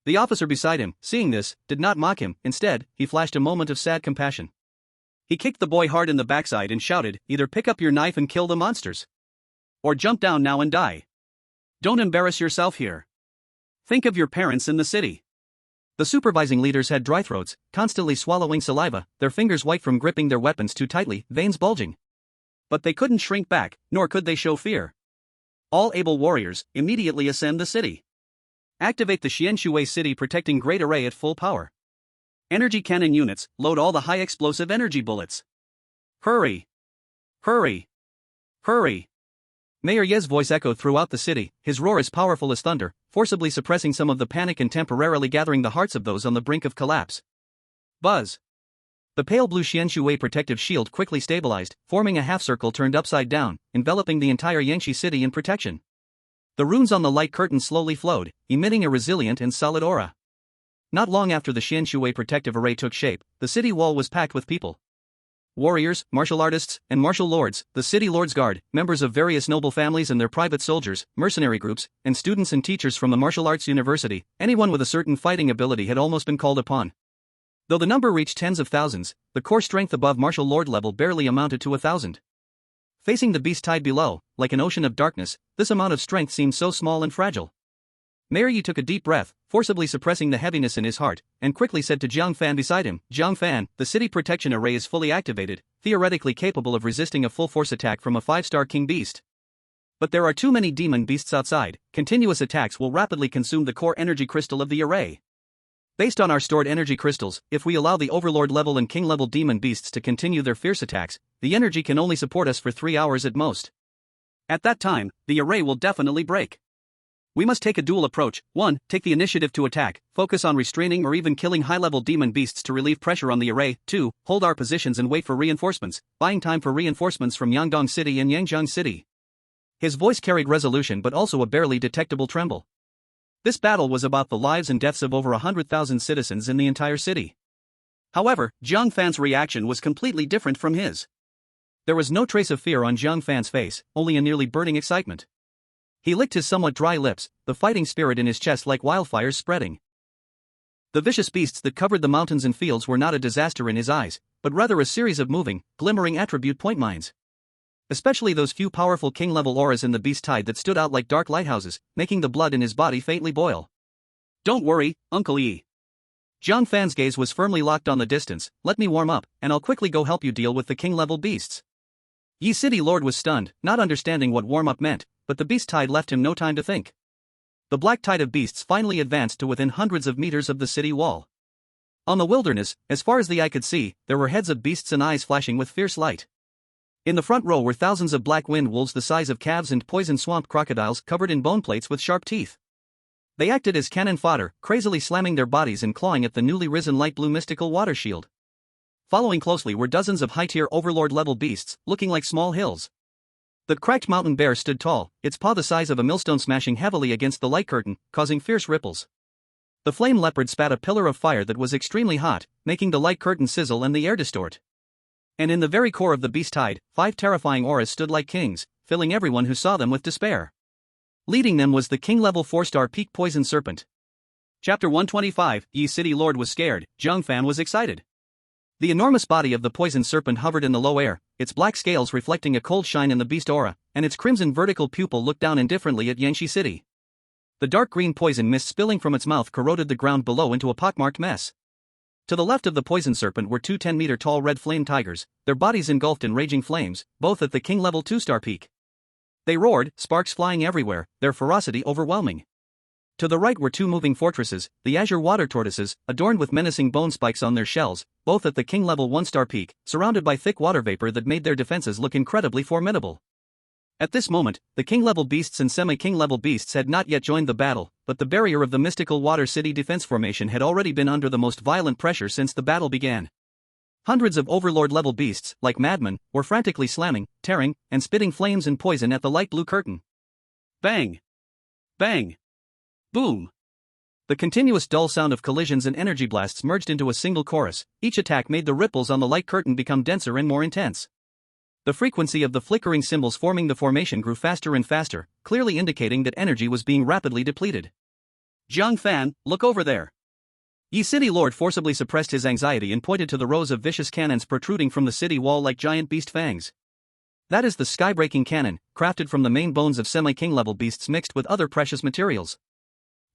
The officer beside him, seeing this, did not mock him. Instead, he flashed a moment of sad compassion. He kicked the boy hard in the backside and shouted, "Either pick up your knife and kill the monsters, or jump down now and die. Don't embarrass yourself here. Think of your parents in the city." The supervising leaders had dry throats, constantly swallowing saliva, their fingers white from gripping their weapons too tightly, veins bulging. But they couldn't shrink back, nor could they show fear. All able warriors, immediately ascend the city. Activate the Xianshui City Protecting Great Array at full power. Energy cannon units, load all the high explosive energy bullets. Hurry! Hurry! Hurry! Mayor Ye's voice echoed throughout the city, his roar as powerful as thunder, forcibly suppressing some of the panic and temporarily gathering the hearts of those on the brink of collapse. Buzz! The pale blue Xianshui protective shield quickly stabilized, forming a half-circle turned upside down, enveloping the entire Yangshi city in protection. The runes on the light curtain slowly flowed, emitting a resilient and solid aura. Not long after the Xianshui protective array took shape, the city wall was packed with people. Warriors, martial artists, and martial lords, the city lord's guard, members of various noble families and their private soldiers, mercenary groups, and students and teachers from the martial arts university. Anyone with a certain fighting ability had almost been called upon. Though the number reached tens of thousands, the core strength above martial lord level barely amounted to 1,000. Facing the beast tide below, like an ocean of darkness, this amount of strength seemed so small and fragile. Mayor Yi took a deep breath, forcibly suppressing the heaviness in his heart, and quickly said to Jiang Fan beside him, "Jiang Fan, the city protection array is fully activated, theoretically capable of resisting a full-force attack from a 5-star king beast. But there are too many demon beasts outside, continuous attacks will rapidly consume the core energy crystal of the array. Based on our stored energy crystals, if we allow the Overlord level and King level demon beasts to continue their fierce attacks, the energy can only support us for 3 hours at most. At that time, the array will definitely break. We must take a dual approach. 1. Take the initiative to attack, focus on restraining or even killing high-level demon beasts to relieve pressure on the array. 2. Hold our positions and wait for reinforcements, buying time for reinforcements from Yangdong City and Yangjiang City." His voice carried resolution but also a barely detectable tremble. This battle was about the lives and deaths of over 100,000 citizens in the entire city. However, Jiang Fan's reaction was completely different from his. There was no trace of fear on Jiang Fan's face, only a nearly burning excitement. He licked his somewhat dry lips, the fighting spirit in his chest like wildfires spreading. The vicious beasts that covered the mountains and fields were not a disaster in his eyes, but rather a series of moving, glimmering attribute point mines. Especially those few powerful king-level auras in the beast tide that stood out like dark lighthouses, making the blood in his body faintly boil. Don't worry, Uncle Yi. Jiang Fan's gaze was firmly locked on the distance. Let me warm up, and I'll quickly go help you deal with the king-level beasts. Yi City Lord was stunned, not understanding what warm-up meant, but the beast tide left him no time to think. The black tide of beasts finally advanced to within hundreds of meters of the city wall. On the wilderness, as far as the eye could see, there were heads of beasts and eyes flashing with fierce light. In the front row were thousands of black wind wolves the size of calves and poison swamp crocodiles covered in bone plates with sharp teeth. They acted as cannon fodder, crazily slamming their bodies and clawing at the newly risen light blue mystical water shield. Following closely were dozens of high-tier overlord-level beasts, looking like small hills. The cracked mountain bear stood tall, its paw the size of a millstone smashing heavily against the light curtain, causing fierce ripples. The flame leopard spat a pillar of fire that was extremely hot, making the light curtain sizzle and the air distort. And in the very core of the beast tide, 5 terrifying auras stood like kings, filling everyone who saw them with despair. Leading them was the king-level 4-star peak poison serpent. Chapter 125. Yi City Lord was scared, Jiang Fan was excited. The enormous body of the poison serpent hovered in the low air, its black scales reflecting a cold shine in the beast aura, and its crimson vertical pupil looked down indifferently at Yangshi City. The dark green poison mist spilling from its mouth corroded the ground below into a pockmarked mess. To the left of the poison serpent were 2 10-meter-tall red flame tigers, their bodies engulfed in raging flames, both at the king-level 2-star peak. They roared, sparks flying everywhere, their ferocity overwhelming. To the right were 2 moving fortresses, the azure water tortoises, adorned with menacing bone spikes on their shells, both at the king-level 1-star peak, surrounded by thick water vapor that made their defenses look incredibly formidable. At this moment, the king-level beasts and semi-king-level beasts had not yet joined the battle, but the barrier of the mystical water city defense formation had already been under the most violent pressure since the battle began. Hundreds of overlord-level beasts, like madmen, were frantically slamming, tearing, and spitting flames and poison at the light blue curtain. Bang! Bang! Boom! The continuous dull sound of collisions and energy blasts merged into a single chorus. Each attack made the ripples on the light curtain become denser and more intense. The frequency of the flickering symbols forming the formation grew faster and faster, clearly indicating that energy was being rapidly depleted. Jiang Fan, look over there. Yi City Lord forcibly suppressed his anxiety and pointed to the rows of vicious cannons protruding from the city wall like giant beast fangs. That is the sky-breaking cannon, crafted from the main bones of semi-king level beasts mixed with other precious materials.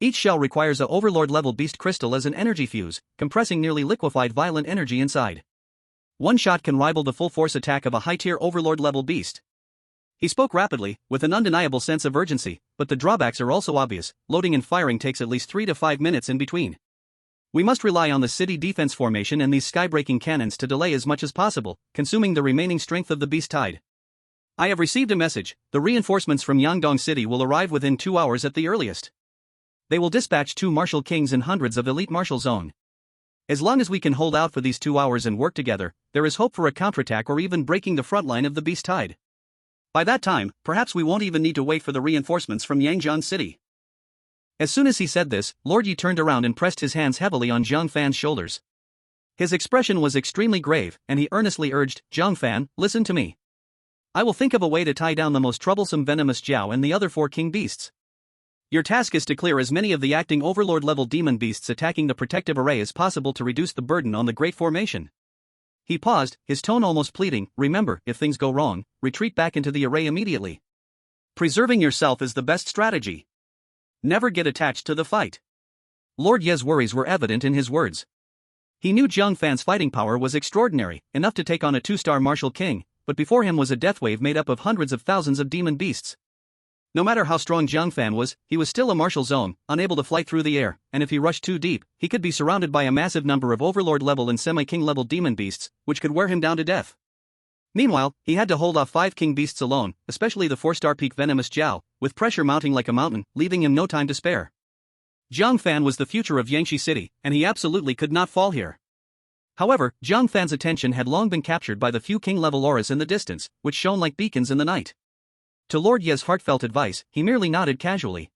Each shell requires a overlord-level beast crystal as an energy fuse, compressing nearly liquefied violent energy inside. One shot can rival the full-force attack of a high-tier overlord-level beast. He spoke rapidly, with an undeniable sense of urgency, but the drawbacks are also obvious. Loading and firing takes at least 3 to 5 minutes in between. We must rely on the city defense formation and these sky-breaking cannons to delay as much as possible, consuming the remaining strength of the beast tide. I have received a message. The reinforcements from Yangdong City will arrive within 2 hours at the earliest. They will dispatch 2 martial kings and hundreds of elite martials zone. As long as we can hold out for these 2 hours and work together, there is hope for a counterattack or even breaking the front line of the beast tide. By that time, perhaps we won't even need to wait for the reinforcements from Yangzhou City. As soon as he said this, Lord Yi turned around and pressed his hands heavily on Jiang Fan's shoulders. His expression was extremely grave, and he earnestly urged, Jiang Fan, listen to me. I will think of a way to tie down the most troublesome venomous Jiao and the other 4 king beasts. Your task is to clear as many of the acting overlord-level demon beasts attacking the protective array as possible to reduce the burden on the Great Formation. He paused, his tone almost pleading. Remember, if things go wrong, retreat back into the array immediately. Preserving yourself is the best strategy. Never get attached to the fight. Lord Ye's worries were evident in his words. He knew Jiang Fan's fighting power was extraordinary, enough to take on a 2-star martial king, but before him was a death wave made up of hundreds of thousands of demon beasts. No matter how strong Jiang Fan was, he was still a martial zone, unable to fly through the air, and if he rushed too deep, he could be surrounded by a massive number of overlord-level and semi-king-level demon beasts, which could wear him down to death. Meanwhile, he had to hold off 5 king beasts alone, especially the 4-star peak venomous Jiao, with pressure mounting like a mountain, leaving him no time to spare. Jiang Fan was the future of Yangshi City, and he absolutely could not fall here. However, Jiang Fan's attention had long been captured by the few king-level auras in the distance, which shone like beacons in the night. To Lord Ye's heartfelt advice, he merely nodded casually.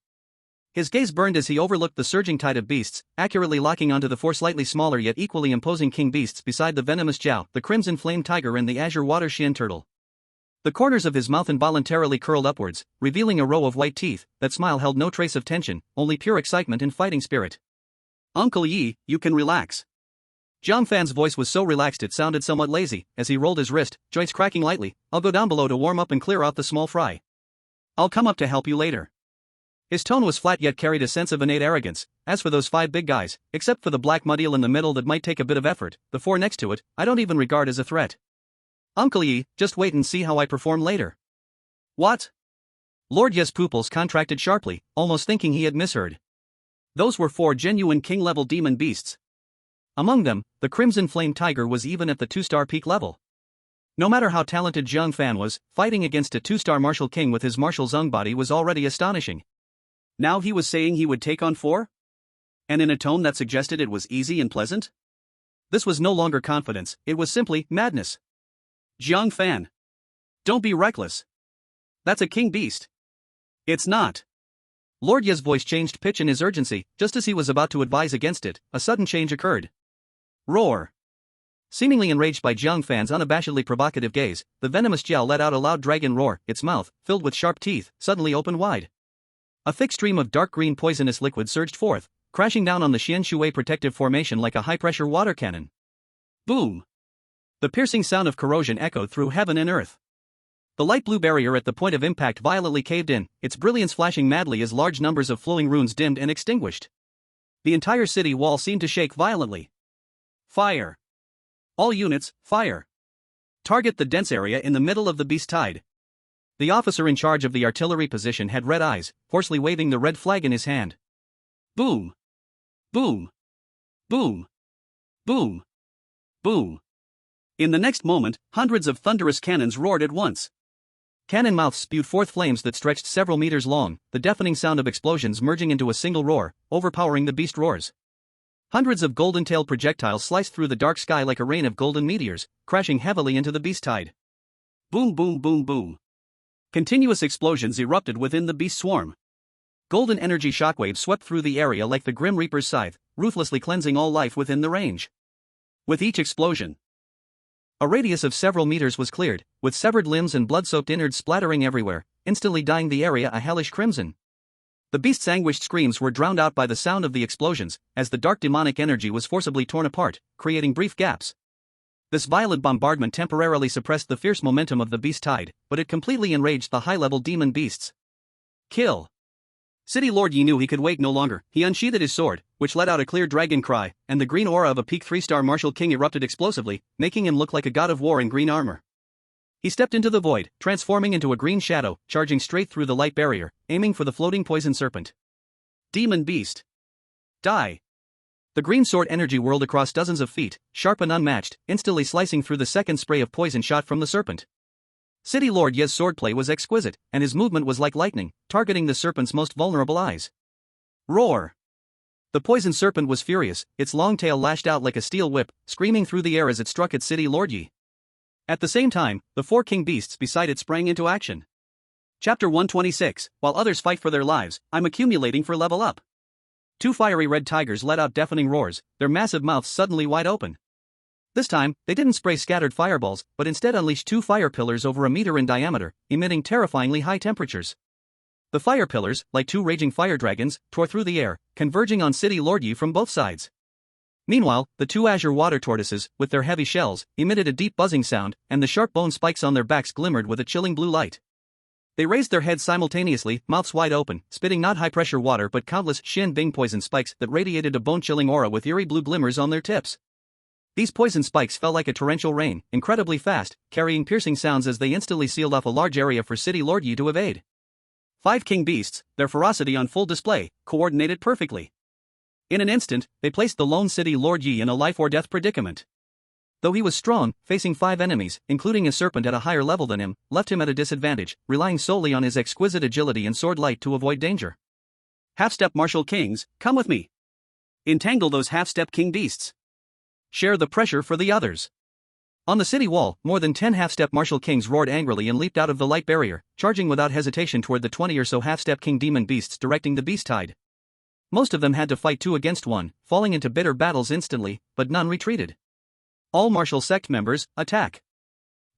His gaze burned as he overlooked the surging tide of beasts, accurately locking onto the 4 slightly smaller yet equally imposing king beasts beside the venomous Jiao, the crimson flame tiger and the azure water Xian turtle. The corners of his mouth involuntarily curled upwards, revealing a row of white teeth. That smile held no trace of tension, only pure excitement and fighting spirit. Uncle Yi, you can relax. Jiang Fan's voice was so relaxed it sounded somewhat lazy, as he rolled his wrist, joints cracking lightly. I'll go down below to warm up and clear out the small fry. I'll come up to help you later. His tone was flat yet carried a sense of innate arrogance. As for those 5 big guys, except for the black mud eel in the middle that might take a bit of effort, the 4 next to it, I don't even regard as a threat. Uncle Yi, just wait and see how I perform later. What? Lord Ye's pupils contracted sharply, almost thinking he had misheard. Those were 4 genuine king-level demon beasts. Among them, the Crimson Flame Tiger was even at the 2-star peak level. No matter how talented Jiang Fan was, fighting against a 2-star martial king with his martial Zung body was already astonishing. Now he was saying he would take on 4? And in a tone that suggested it was easy and pleasant? This was no longer confidence, it was simply madness. Jiang Fan. Don't be reckless. That's a king beast. It's not. Lord Ye's voice changed pitch in his urgency. Just as he was about to advise against it, a sudden change occurred. Roar. Seemingly enraged by Jiang Fan's unabashedly provocative gaze, the venomous Jiao let out a loud dragon roar, its mouth, filled with sharp teeth, suddenly opened wide. A thick stream of dark green poisonous liquid surged forth, crashing down on the Xian Shui protective formation like a high-pressure water cannon. Boom! The piercing sound of corrosion echoed through heaven and earth. The light blue barrier at the point of impact violently caved in, its brilliance flashing madly as large numbers of flowing runes dimmed and extinguished. The entire city wall seemed to shake violently. Fire! All units, fire! Target the dense area in the middle of the beast tide. The officer in charge of the artillery position had red eyes, hoarsely waving the red flag in his hand. Boom! Boom! Boom! Boom! Boom! In the next moment, hundreds of thunderous cannons roared at once. Cannon mouths spewed forth flames that stretched several meters long, the deafening sound of explosions merging into a single roar, overpowering the beast roars. Hundreds of golden-tailed projectiles sliced through the dark sky like a rain of golden meteors, crashing heavily into the beast tide. Boom boom boom boom. Continuous explosions erupted within the beast swarm. Golden energy shockwaves swept through the area like the Grim Reaper's scythe, ruthlessly cleansing all life within the range. With each explosion, a radius of several meters was cleared, with severed limbs and blood-soaked innards splattering everywhere, instantly dyeing the area a hellish crimson. The beast's anguished screams were drowned out by the sound of the explosions, as the dark demonic energy was forcibly torn apart, creating brief gaps. This violent bombardment temporarily suppressed the fierce momentum of the beast tide, but it completely enraged the high-level demon beasts. Kill! City Lord Yi knew he could wait no longer. He unsheathed his sword, which let out a clear dragon cry, and the green aura of a peak 3-star martial king erupted explosively, making him look like a god of war in green armor. He stepped into the void, transforming into a green shadow, charging straight through the light barrier, aiming for the floating poison serpent. Demon beast! Die! The green sword energy whirled across dozens of feet, sharp and unmatched, instantly slicing through the second spray of poison shot from the serpent. City Lord Ye's swordplay was exquisite, and his movement was like lightning, targeting the serpent's most vulnerable eyes. Roar! The poison serpent was furious, its long tail lashed out like a steel whip, screaming through the air as it struck at City Lord Yi. At the same time, the 4 king beasts beside it sprang into action. Chapter 126, While others fight for their lives, I'm accumulating for level up. 2 fiery red tigers let out deafening roars, their massive mouths suddenly wide open. This time, they didn't spray scattered fireballs, but instead unleashed 2 fire pillars over a meter in diameter, emitting terrifyingly high temperatures. The fire pillars, like 2 raging fire dragons, tore through the air, converging on City Lord Yi from both sides. Meanwhile, the 2 azure water tortoises, with their heavy shells, emitted a deep buzzing sound, and the sharp bone spikes on their backs glimmered with a chilling blue light. They raised their heads simultaneously, mouths wide open, spitting not high-pressure water but countless Shin Bing poison spikes that radiated a bone-chilling aura with eerie blue glimmers on their tips. These poison spikes fell like a torrential rain, incredibly fast, carrying piercing sounds as they instantly sealed off a large area for City Lord Yi to evade. 5 king beasts, their ferocity on full display, coordinated perfectly. In an instant, they placed the lone City Lord Yi in a life-or-death predicament. Though he was strong, facing 5 enemies, including a serpent at a higher level than him, left him at a disadvantage, relying solely on his exquisite agility and sword light to avoid danger. Half-step martial kings, come with me. Entangle those half-step king beasts. Share the pressure for the others. On the city wall, more than 10 half-step martial kings roared angrily and leaped out of the light barrier, charging without hesitation toward the 20 or so half-step king demon beasts directing the beast tide. Most of them had to fight 2 against 1, falling into bitter battles instantly, but none retreated. All martial sect members, attack.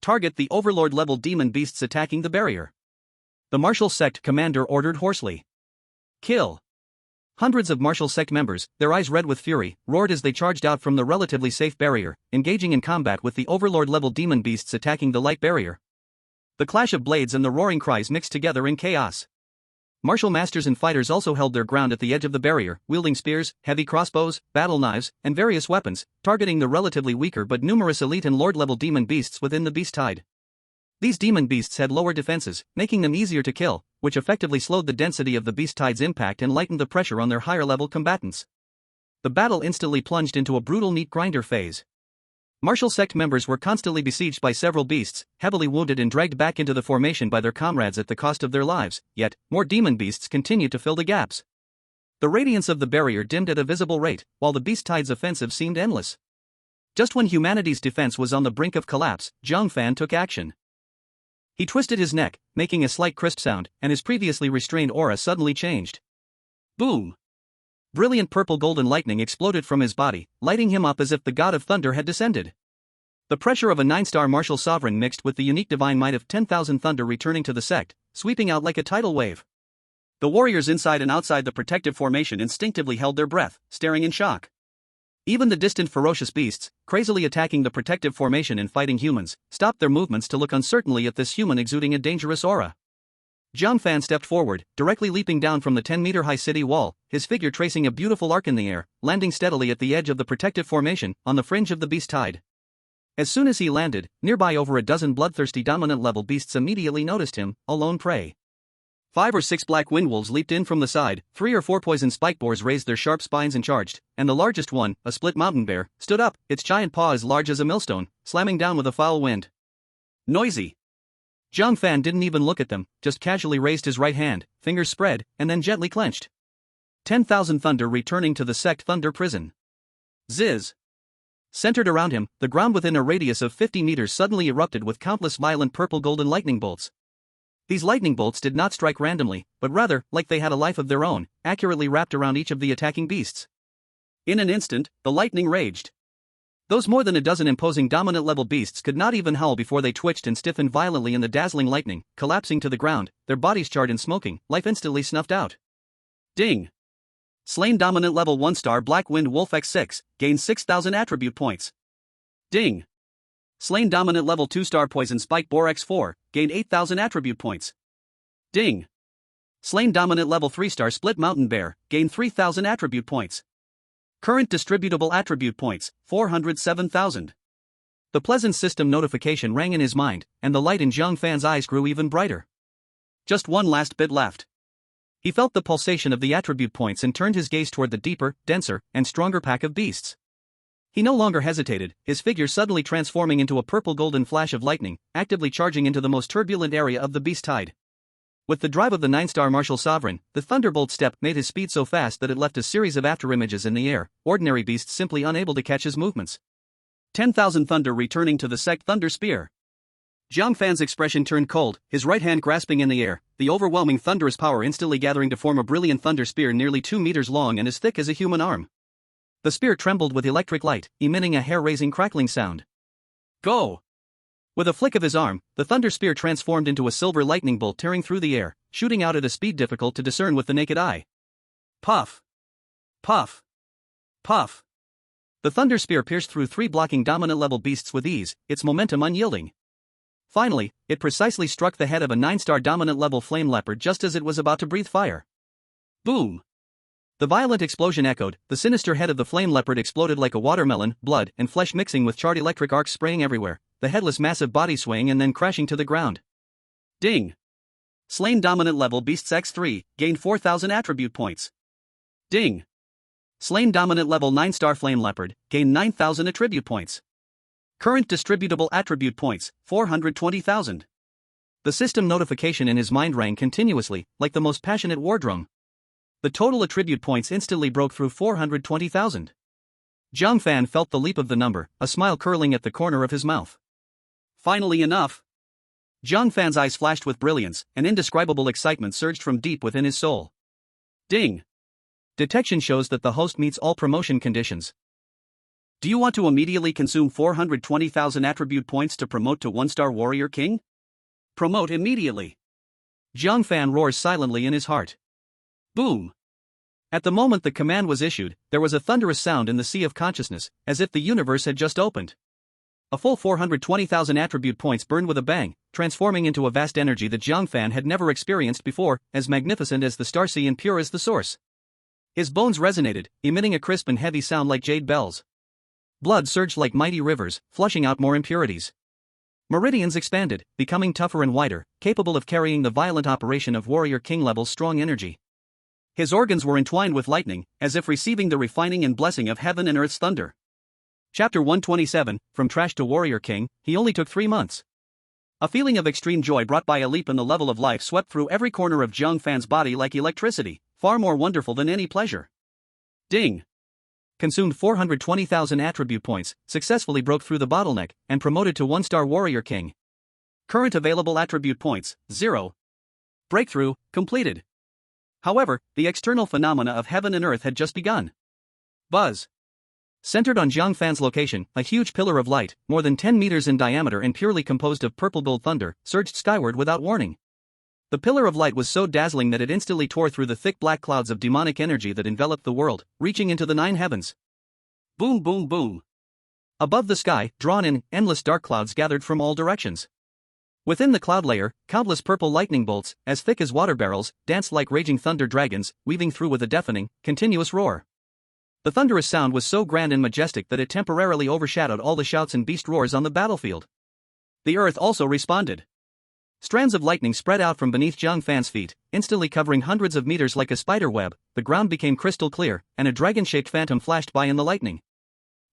Target the Overlord-level demon beasts attacking the barrier. The martial sect commander ordered hoarsely. Kill. Hundreds of martial sect members, their eyes red with fury, roared as they charged out from the relatively safe barrier, engaging in combat with the Overlord-level demon beasts attacking the light barrier. The clash of blades and the roaring cries mixed together in chaos. Martial masters and fighters also held their ground at the edge of the barrier, wielding spears, heavy crossbows, battle knives, and various weapons, targeting the relatively weaker but numerous elite and lord-level demon beasts within the beast tide. These demon beasts had lower defenses, making them easier to kill, which effectively slowed the density of the beast tide's impact and lightened the pressure on their higher-level combatants. The battle instantly plunged into a brutal meat grinder phase. Martial sect members were constantly besieged by several beasts, heavily wounded and dragged back into the formation by their comrades at the cost of their lives, yet, more demon beasts continued to fill the gaps. The radiance of the barrier dimmed at a visible rate, while the beast tide's offensive seemed endless. Just when humanity's defense was on the brink of collapse, Jiang Fan took action. He twisted his neck, making a slight crisp sound, and his previously restrained aura suddenly changed. Boom! Brilliant purple-golden lightning exploded from his body, lighting him up as if the god of thunder had descended. The pressure of a 9-star martial sovereign mixed with the unique divine might of 10,000 thunder returning to the sect, sweeping out like a tidal wave. The warriors inside and outside the protective formation instinctively held their breath, staring in shock. Even the distant ferocious beasts, crazily attacking the protective formation and fighting humans, stopped their movements to look uncertainly at this human exuding a dangerous aura. Jiang Fan stepped forward, directly leaping down from the 10-meter-high city wall, his figure tracing a beautiful arc in the air, landing steadily at the edge of the protective formation, on the fringe of the beast tide. As soon as he landed, nearby over a dozen bloodthirsty dominant-level beasts immediately noticed him, a lone prey. 5 or 6 black windwolves leaped in from the side, 3 or 4 poison spike boars raised their sharp spines and charged, and the largest one, a split mountain bear, stood up, its giant paw as large as a millstone, slamming down with a foul wind. Noisy. Jiang Fan didn't even look at them, just casually raised his right hand, fingers spread, and then gently clenched. 10,000 thunder returning to the sect thunder prison. Ziz. Centered around him, the ground within a radius of 50 meters suddenly erupted with countless violent purple-golden lightning bolts. These lightning bolts did not strike randomly, but rather, like they had a life of their own, accurately wrapped around each of the attacking beasts. In an instant, the lightning raged. Those more than a dozen imposing dominant-level beasts could not even howl before they twitched and stiffened violently in the dazzling lightning, collapsing to the ground, their bodies charred and smoking, life instantly snuffed out. Ding! Slain dominant-level 1-star Black Wind Wolf X6, gains 6,000 attribute points. Ding! Slain dominant level 2-star Poison Spike Boar X4, gained 8,000 attribute points. Ding! Slain dominant level 3-star Split Mountain Bear, gained 3,000 attribute points. Current distributable attribute points, 407,000. The pleasant system notification rang in his mind, and the light in Jiang Fan's eyes grew even brighter. Just one last bit left. He felt the pulsation of the attribute points and turned his gaze toward the deeper, denser, and stronger pack of beasts. He no longer hesitated, his figure suddenly transforming into a purple-golden flash of lightning, actively charging into the most turbulent area of the beast tide. With the drive of the 9-star martial sovereign, the thunderbolt step made his speed so fast that it left a series of afterimages in the air, ordinary beasts simply unable to catch his movements. 10,000 thunder returning to the sect thunder spear. Jiang Fan's expression turned cold, his right hand grasping in the air, the overwhelming thunderous power instantly gathering to form a brilliant thunder spear nearly 2 meters long and as thick as a human arm. The spear trembled with electric light, emitting a hair-raising crackling sound. Go! With a flick of his arm, the thunder spear transformed into a silver lightning bolt tearing through the air, shooting out at a speed difficult to discern with the naked eye. Puff! Puff! Puff! The thunder spear pierced through 3 blocking dominant-level beasts with ease, its momentum unyielding. Finally, it precisely struck the head of a 9-star dominant-level flame leopard just as it was about to breathe fire. Boom! The violent explosion echoed, the sinister head of the flame leopard exploded like a watermelon, blood and flesh mixing with charred electric arcs spraying everywhere, the headless massive body swaying and then crashing to the ground. Ding! Slain dominant level beasts X3, gained 4,000 attribute points. Ding! Slain dominant level 9-star flame leopard, gained 9,000 attribute points. Current distributable attribute points, 420,000. The system notification in his mind rang continuously, like the most passionate war drum. The total attribute points instantly broke through 420,000. Jiang Fan felt the leap of the number, a smile curling at the corner of his mouth. Finally enough! Jiang Fan's eyes flashed with brilliance, and indescribable excitement surged from deep within his soul. Ding! Detection shows that the host meets all promotion conditions. Do you want to immediately consume 420,000 attribute points to promote to 1-star warrior king? Promote immediately. Jiang Fan roars silently in his heart. Boom. At the moment the command was issued, there was a thunderous sound in the sea of consciousness, as if the universe had just opened. A full 420,000 attribute points burned with a bang, transforming into a vast energy that Jiang Fan had never experienced before, as magnificent as the starseed and pure as the source. His bones resonated, emitting a crisp and heavy sound like jade bells. Blood surged like mighty rivers, flushing out more impurities. Meridians expanded, becoming tougher and wider, capable of carrying the violent operation of warrior king level strong energy. His organs were entwined with lightning, as if receiving the refining and blessing of heaven and earth's thunder. Chapter 127, From Trash to Warrior King, he only took 3 months. A feeling of extreme joy brought by a leap in the level of life swept through every corner of Jiang Fan's body like electricity, far more wonderful than any pleasure. Ding! Consumed 420,000 attribute points, successfully broke through the bottleneck, and promoted to 1-star warrior king. Current available attribute points, 0. Breakthrough, completed. However, the external phenomena of heaven and earth had just begun. Buzz. Centered on Jiang Fan's location, a huge pillar of light, more than 10 meters in diameter and purely composed of purple-gold thunder, surged skyward without warning. The pillar of light was so dazzling that it instantly tore through the thick black clouds of demonic energy that enveloped the world, reaching into the 9 heavens. Boom boom boom. Above the sky, drawn in, endless dark clouds gathered from all directions. Within the cloud layer, countless purple lightning bolts, as thick as water barrels, danced like raging thunder dragons, weaving through with a deafening, continuous roar. The thunderous sound was so grand and majestic that it temporarily overshadowed all the shouts and beast roars on the battlefield. The earth also responded. Strands of lightning spread out from beneath Jiang Fan's feet, instantly covering hundreds of meters like a spider web. The ground became crystal clear, and a dragon-shaped phantom flashed by in the lightning.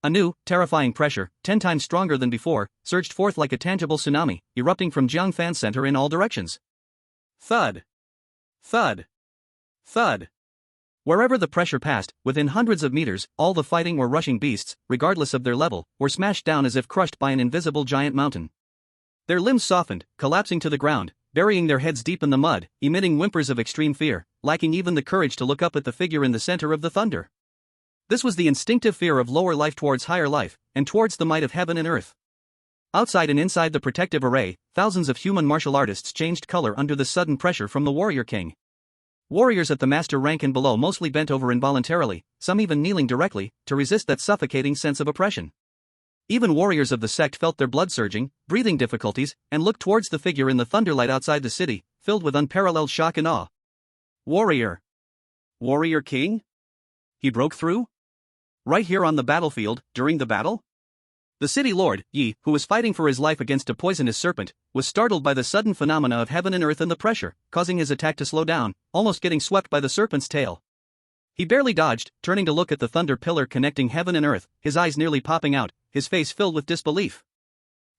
A new, terrifying pressure, 10 times stronger than before, surged forth like a tangible tsunami, erupting from Jiang Fan's center in all directions. Thud. Thud. Thud. Wherever the pressure passed, within hundreds of meters, all the fighting or rushing beasts, regardless of their level, were smashed down as if crushed by an invisible giant mountain. Their limbs softened, collapsing to the ground, burying their heads deep in the mud, emitting whimpers of extreme fear, lacking even the courage to look up at the figure in the center of the thunder. This was the instinctive fear of lower life towards higher life, and towards the might of heaven and earth. Outside and inside the protective array, thousands of human martial artists changed color under the sudden pressure from the warrior king. Warriors at the master rank and below mostly bent over involuntarily, some even kneeling directly, to resist that suffocating sense of oppression. Even warriors of the sect felt their blood surging, breathing difficulties, and looked towards the figure in the thunderlight outside the city, filled with unparalleled shock and awe. Warrior. Warrior king? He broke through? Right here on the battlefield, during the battle? The city lord, Yi, who was fighting for his life against a poisonous serpent, was startled by the sudden phenomena of heaven and earth and the pressure, causing his attack to slow down, almost getting swept by the serpent's tail. He barely dodged, turning to look at the thunder pillar connecting heaven and earth, his eyes nearly popping out, his face filled with disbelief.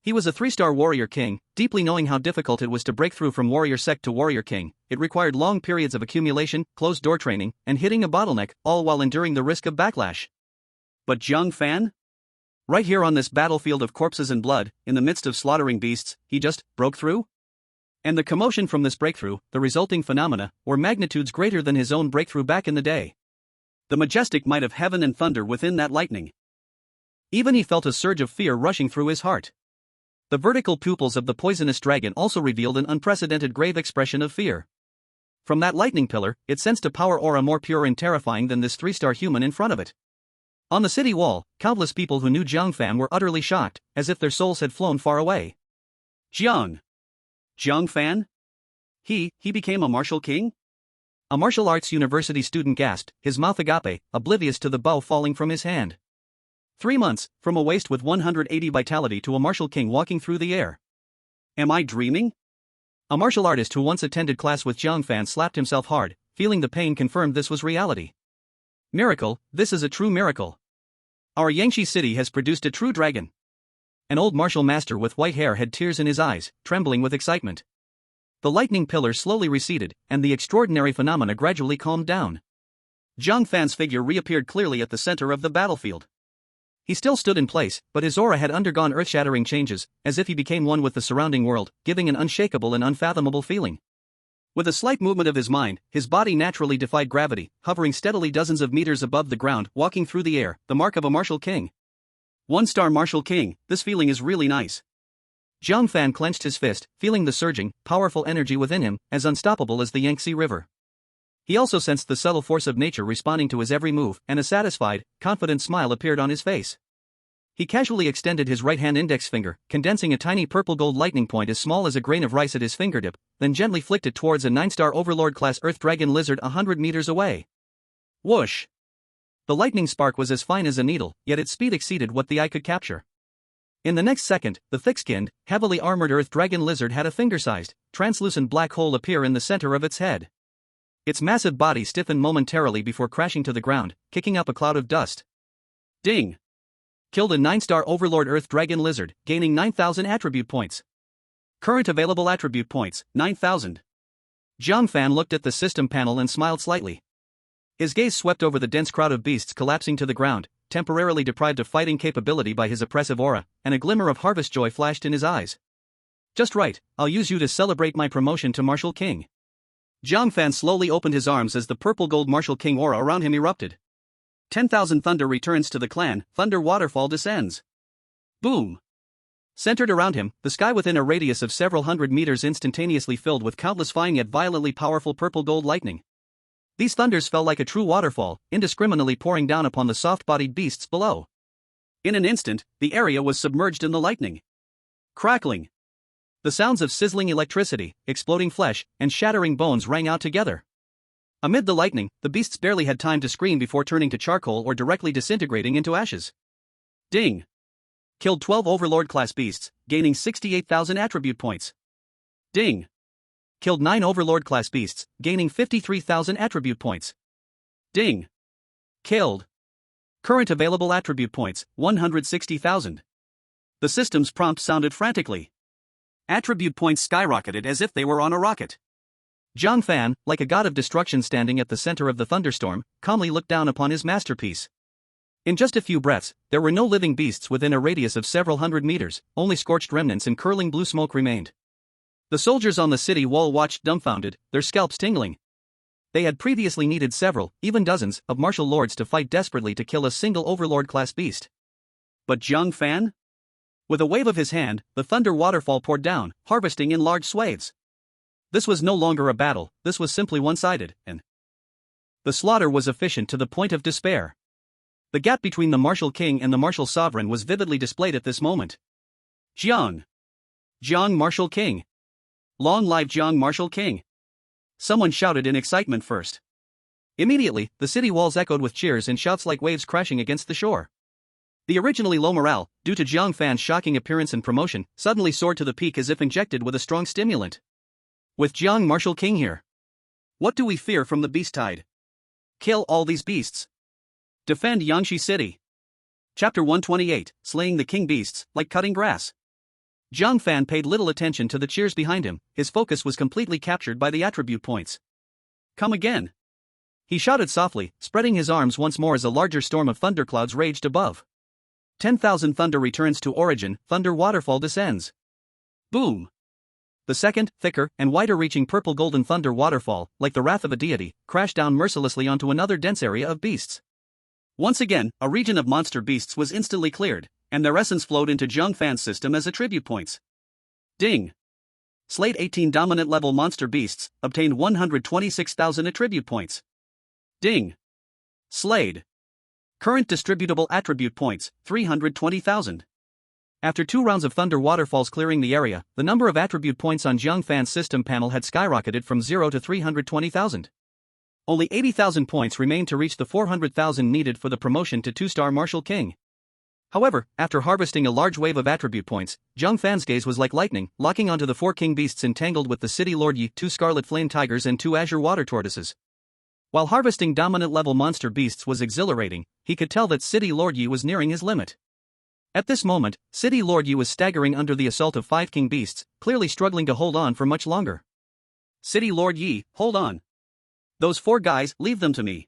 He was a 3-star warrior king, deeply knowing how difficult it was to break through from warrior sect to warrior king. It required long periods of accumulation, closed-door training, and hitting a bottleneck, all while enduring the risk of backlash. But Jiang Fan? Right here on this battlefield of corpses and blood, in the midst of slaughtering beasts, he just broke through? And the commotion from this breakthrough, the resulting phenomena, were magnitudes greater than his own breakthrough back in the day. The majestic might of heaven and thunder within that lightning. Even he felt a surge of fear rushing through his heart. The vertical pupils of the poisonous dragon also revealed an unprecedented grave expression of fear. From that lightning pillar, it sensed a power aura more pure and terrifying than this 3-star human in front of it. On the city wall, countless people who knew Jiang Fan were utterly shocked, as if their souls had flown far away. Jiang Fan? He became a martial king? A martial arts university student gasped, his mouth agape, oblivious to the bow falling from his hand. 3 months, from a waste with 180 vitality to a martial king walking through the air. Am I dreaming? A martial artist who once attended class with Jiang Fan slapped himself hard, feeling the pain confirmed this was reality. Miracle, this is a true miracle. Our Yangshi city has produced a true dragon. An old martial master with white hair had tears in his eyes, trembling with excitement. The lightning pillar slowly receded, and the extraordinary phenomena gradually calmed down. Jiang Fan's figure reappeared clearly at the center of the battlefield. He still stood in place, but his aura had undergone earth-shattering changes, as if he became one with the surrounding world, giving an unshakable and unfathomable feeling. With a slight movement of his mind, his body naturally defied gravity, hovering steadily dozens of meters above the ground, walking through the air, the mark of a martial king. 1-star Martial King, this feeling is really nice. Jiang Fan clenched his fist, feeling the surging, powerful energy within him, as unstoppable as the Yangtze River. He also sensed the subtle force of nature responding to his every move, and a satisfied, confident smile appeared on his face. He casually extended his right-hand index finger, condensing a tiny purple-gold lightning point as small as a grain of rice at his fingertip, then gently flicked it towards a 9-star Overlord-class Earth Dragon Lizard 100 meters away. Whoosh! The lightning spark was as fine as a needle, yet its speed exceeded what the eye could capture. In the next second, the thick-skinned, heavily armored Earth Dragon Lizard had a finger-sized, translucent black hole appear in the center of its head. Its massive body stiffened momentarily before crashing to the ground, kicking up a cloud of dust. Ding! Killed a 9-star Overlord Earth Dragon Lizard, gaining 9,000 attribute points. Current available attribute points, 9,000. Jiang Fan looked at the system panel and smiled slightly. His gaze swept over the dense crowd of beasts collapsing to the ground, temporarily deprived of fighting capability by his oppressive aura, and a glimmer of harvest joy flashed in his eyes. Just right, I'll use you to celebrate my promotion to Martial King. Jiang Fan slowly opened his arms as the purple-gold Martial King aura around him erupted. 10,000 thunder returns to the clan, thunder waterfall descends. Boom! Centered around him, the sky within a radius of several hundred meters instantaneously filled with countless fine yet violently powerful purple-gold lightning. These thunders fell like a true waterfall, indiscriminately pouring down upon the soft-bodied beasts below. In an instant, the area was submerged in the lightning. Crackling! The sounds of sizzling electricity, exploding flesh, and shattering bones rang out together. Amid the lightning, the beasts barely had time to scream before turning to charcoal or directly disintegrating into ashes. Ding! Killed 12 Overlord-class beasts, gaining 68,000 attribute points. Ding! Killed 9 Overlord-class beasts, gaining 53,000 attribute points. Ding! Killed. Current available attribute points, 160,000. The system's prompt sounded frantically. Attribute points skyrocketed as if they were on a rocket. Jiang Fan, like a god of destruction standing at the center of the thunderstorm, calmly looked down upon his masterpiece. In just a few breaths, there were no living beasts within a radius of several hundred meters, only scorched remnants and curling blue smoke remained. The soldiers on the city wall watched dumbfounded, their scalps tingling. They had previously needed several, even dozens, of martial lords to fight desperately to kill a single Overlord-class beast. But Jiang Fan? With a wave of his hand, the thunder waterfall poured down, harvesting in large swathes. This was no longer a battle, this was simply one-sided, and the slaughter was efficient to the point of despair. The gap between the Martial King and the Martial Sovereign was vividly displayed at this moment. Jiang Martial King! Long live Jiang Martial King! Someone shouted in excitement first. Immediately, the city walls echoed with cheers and shouts like waves crashing against the shore. The originally low morale, due to Jiang Fan's shocking appearance and promotion, suddenly soared to the peak as if injected with a strong stimulant. With Jiang Martial King here, what do we fear from the beast tide? Kill all these beasts. Defend Yangshi City. Chapter 128, Slaying the King Beasts, like cutting grass. Jiang Fan paid little attention to the cheers behind him, his focus was completely captured by the attribute points. Come again. He shouted softly, spreading his arms once more as a larger storm of thunderclouds raged above. 10,000 thunder returns to origin, thunder waterfall descends. Boom! The second, thicker, and wider-reaching purple-golden thunder waterfall, like the wrath of a deity, crashed down mercilessly onto another dense area of beasts. Once again, a region of monster beasts was instantly cleared, and their essence flowed into Jiang Fan's system as attribute points. Ding! Slayed 18 dominant-level monster beasts, obtained 126,000 attribute points. Ding! Slayed. Current distributable attribute points, 320,000. After 2 rounds of thunder waterfalls clearing the area, the number of attribute points on Jiang Fan's system panel had skyrocketed from 0 to 320,000. Only 80,000 points remained to reach the 400,000 needed for the promotion to 2-star Martial King. However, after harvesting a large wave of attribute points, Jiang Fan's gaze was like lightning, locking onto the 4 king beasts entangled with the City Lord Yi, 2 scarlet flame tigers and 2 azure water tortoises. While harvesting dominant-level monster beasts was exhilarating, he could tell that City Lord Yi was nearing his limit. At this moment, City Lord Yi was staggering under the assault of 5 king beasts, clearly struggling to hold on for much longer. City Lord Yi, hold on. Those 4 guys, leave them to me.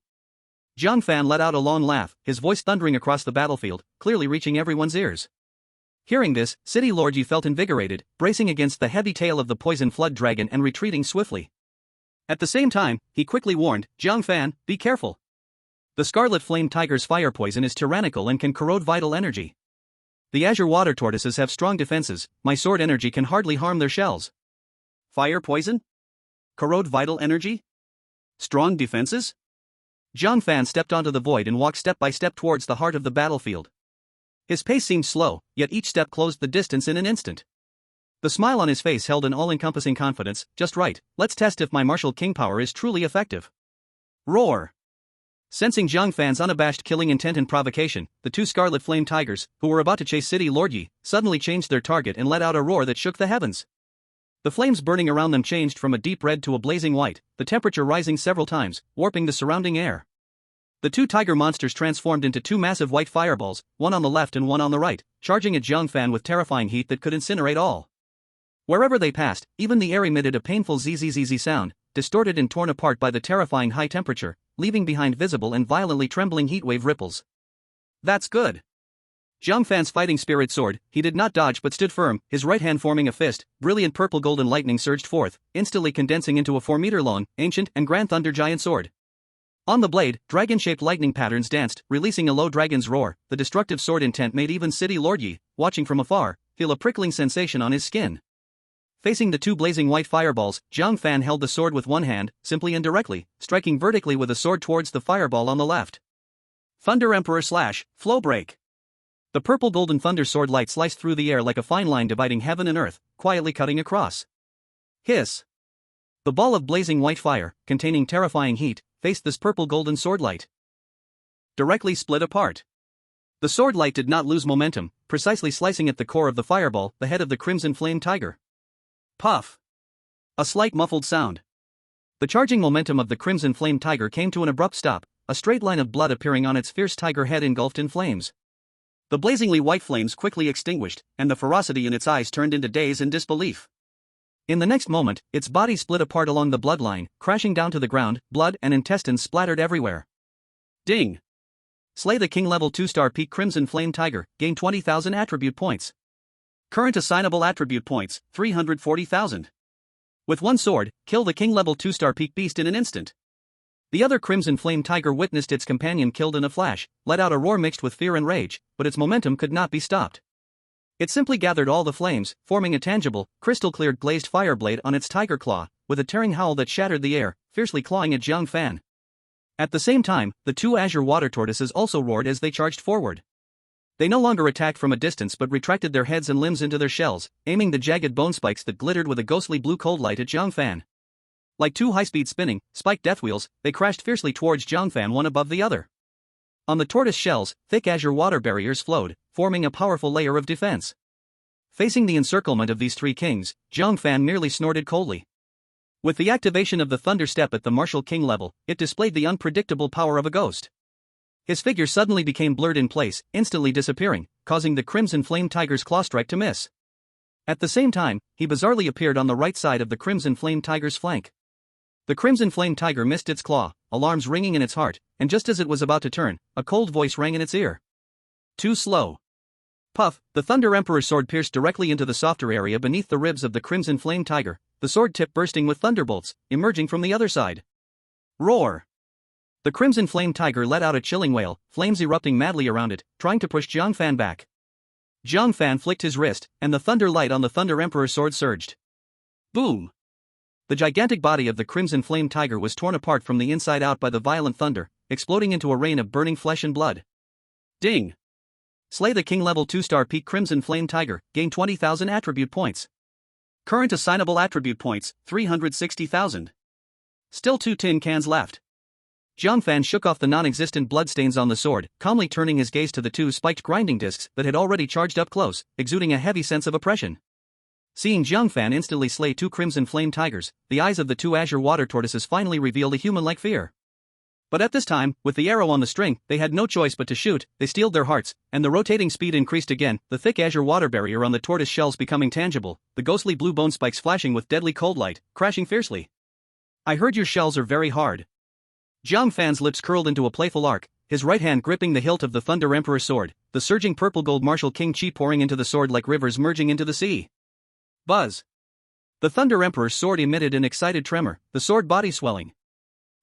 Jiang Fan let out a long laugh, his voice thundering across the battlefield, clearly reaching everyone's ears. Hearing this, City Lord Yi felt invigorated, bracing against the heavy tail of the poison flood dragon and retreating swiftly. At the same time, he quickly warned, Jiang Fan, be careful. The scarlet flame tiger's fire poison is tyrannical and can corrode vital energy. The azure water tortoises have strong defenses, my sword energy can hardly harm their shells. Fire poison? Corrode vital energy? Strong defenses? Jiang Fan stepped onto the void and walked step by step towards the heart of the battlefield. His pace seemed slow, yet each step closed the distance in an instant. The smile on his face held an all-encompassing confidence. Just right, let's test if my martial king power is truly effective. Roar! Sensing Jiang Fan's unabashed killing intent and provocation, the two scarlet flame tigers, who were about to chase City Lord Yi, suddenly changed their target and let out a roar that shook the heavens. The flames burning around them changed from a deep red to a blazing white, the temperature rising several times, warping the surrounding air. The two tiger monsters transformed into two massive white fireballs, one on the left and one on the right, charging at Jiang Fan with terrifying heat that could incinerate all. Wherever they passed, even the air emitted a painful zzz sound, distorted and torn apart by the terrifying high temperature, leaving behind visible and violently trembling heatwave ripples. That's good. Jiang Fan's fighting spirit soared. He did not dodge but stood firm, his right hand forming a fist. Brilliant purple golden lightning surged forth, instantly condensing into a 4-meter-long, ancient, and grand thunder giant sword. On the blade, dragon-shaped lightning patterns danced, releasing a low dragon's roar. The destructive sword intent made even City Lord Yi, watching from afar, feel a prickling sensation on his skin. Facing the two blazing white fireballs, Jiang Fan held the sword with one hand, simply and directly, striking vertically with a sword towards the fireball on the left. Thunder Emperor slash, flow break. The purple golden thunder sword light sliced through the air like a fine line dividing heaven and earth, quietly cutting across. Hiss! The ball of blazing white fire, containing terrifying heat, faced this purple golden sword light. Directly split apart. The sword light did not lose momentum, precisely slicing at the core of the fireball, the head of the crimson flame tiger. Puff! A slight muffled sound. The charging momentum of the crimson flame tiger came to an abrupt stop, a straight line of blood appearing on its fierce tiger head engulfed in flames. The blazingly white flames quickly extinguished, and the ferocity in its eyes turned into daze and disbelief. In the next moment, its body split apart along the bloodline, crashing down to the ground, blood and intestines splattered everywhere. Ding! Slay the King level 2-star peak Crimson Flame Tiger, gain 20,000 attribute points. Current assignable attribute points, 340,000. With one sword, kill the King level 2-star peak beast in an instant. The other Crimson Flame Tiger witnessed its companion killed in a flash, let out a roar mixed with fear and rage, but its momentum could not be stopped. It simply gathered all the flames, forming a tangible, crystal-cleared glazed fireblade on its tiger claw, with a tearing howl that shattered the air, fiercely clawing at Jiang Fan. At the same time, the two azure water tortoises also roared as they charged forward. They no longer attacked from a distance but retracted their heads and limbs into their shells, aiming the jagged bone spikes that glittered with a ghostly blue cold light at Jiang Fan. Like two high-speed spinning, spiked death wheels, they crashed fiercely towards Jiang Fan one above the other. On the tortoise shells, thick azure water barriers flowed, forming a powerful layer of defense. Facing the encirclement of these three kings, Jiang Fan merely snorted coldly. With the activation of the Thunder Step at the Martial King level, it displayed the unpredictable power of a ghost. His figure suddenly became blurred in place, instantly disappearing, causing the Crimson Flame Tiger's claw strike to miss. At the same time, he bizarrely appeared on the right side of the Crimson Flame Tiger's flank. The Crimson Flame Tiger missed its claw, alarms ringing in its heart, and just as it was about to turn, a cold voice rang in its ear. Too slow. Puff, the Thunder Emperor's sword pierced directly into the softer area beneath the ribs of the Crimson Flame Tiger, the sword tip bursting with thunderbolts, emerging from the other side. Roar! The Crimson Flame Tiger let out a chilling wail, flames erupting madly around it, trying to push Jiang Fan back. Jiang Fan flicked his wrist, and the thunder light on the Thunder Emperor's sword surged. Boom! The gigantic body of the Crimson Flame Tiger was torn apart from the inside out by the violent thunder, exploding into a rain of burning flesh and blood. Ding! Slay the King level 2-star peak Crimson Flame Tiger, gain 20,000 attribute points. Current assignable attribute points, 360,000. Still 2 tin cans left. Jiang Fan shook off the non-existent bloodstains on the sword, calmly turning his gaze to the two spiked grinding discs that had already charged up close, exuding a heavy sense of oppression. Seeing Jiang Fan instantly slay 2 Crimson Flame Tigers, the eyes of the 2 azure water tortoises finally revealed a human-like fear. But at this time, with the arrow on the string, they had no choice but to shoot. They steeled their hearts, and the rotating speed increased again, the thick azure water barrier on the tortoise shells becoming tangible, the ghostly blue bone spikes flashing with deadly cold light, crashing fiercely. I heard your shells are very hard. Jiang Fan's lips curled into a playful arc, his right hand gripping the hilt of the Thunder Emperor's sword, the surging purple gold Martial King chi pouring into the sword like rivers merging into the sea. Buzz! The Thunder Emperor's sword emitted an excited tremor, the sword body swelling.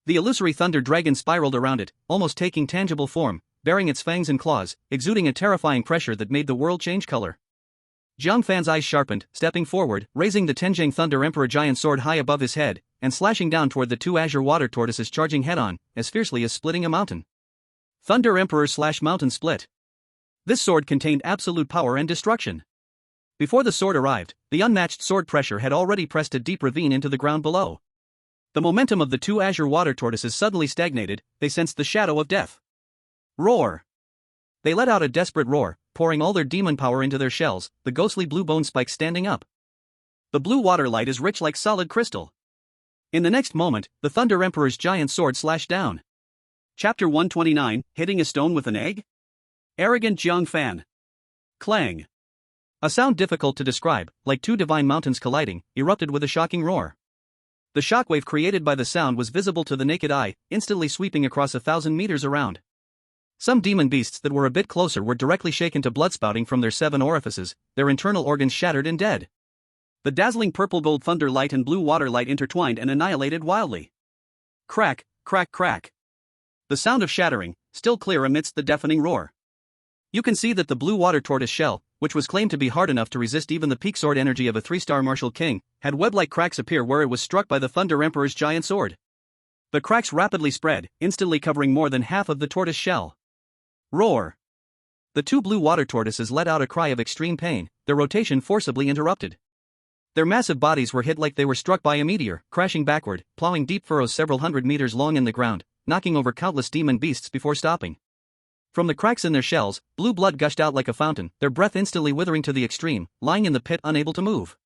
The illusory thunder dragon spiraled around it, almost taking tangible form, baring its fangs and claws, exuding a terrifying pressure that made the world change color. Jiang Fan's eyes sharpened, stepping forward, raising the Tenjing Thunder Emperor giant sword high above his head, and slashing down toward the two azure water tortoises charging head-on, as fiercely as splitting a mountain. Thunder Emperor / Mountain Split. This sword contained absolute power and destruction. Before the sword arrived, the unmatched sword pressure had already pressed a deep ravine into the ground below. The momentum of the two azure water tortoises suddenly stagnated, they sensed the shadow of death. Roar! They let out a desperate roar, pouring all their demon power into their shells, the ghostly blue bone spikes standing up. The blue water light is rich like solid crystal. In the next moment, the Thunder Emperor's giant sword slashed down. Chapter 129, Hitting a Stone with an Egg? Arrogant Jiang Fan. Clang. A sound difficult to describe, like two divine mountains colliding, erupted with a shocking roar. The shockwave created by the sound was visible to the naked eye, instantly sweeping across 1,000 meters around. Some demon beasts that were a bit closer were directly shaken to blood spouting from their 7 orifices, their internal organs shattered and dead. The dazzling purple-gold thunder light and blue water light intertwined and annihilated wildly. Crack, crack, crack. The sound of shattering, still clear amidst the deafening roar. You can see that the blue water tortoise shell, which was claimed to be hard enough to resist even the peak sword energy of a 3-star martial king, had web-like cracks appear where it was struck by the Thunder Emperor's giant sword. The cracks rapidly spread, instantly covering more than half of the tortoise shell. Roar! The two blue water tortoises let out a cry of extreme pain, their rotation forcibly interrupted. Their massive bodies were hit like they were struck by a meteor, crashing backward, plowing deep furrows several hundred meters long in the ground, knocking over countless demon beasts before stopping. From the cracks in their shells, blue blood gushed out like a fountain, their breath instantly withering to the extreme, lying in the pit unable to move.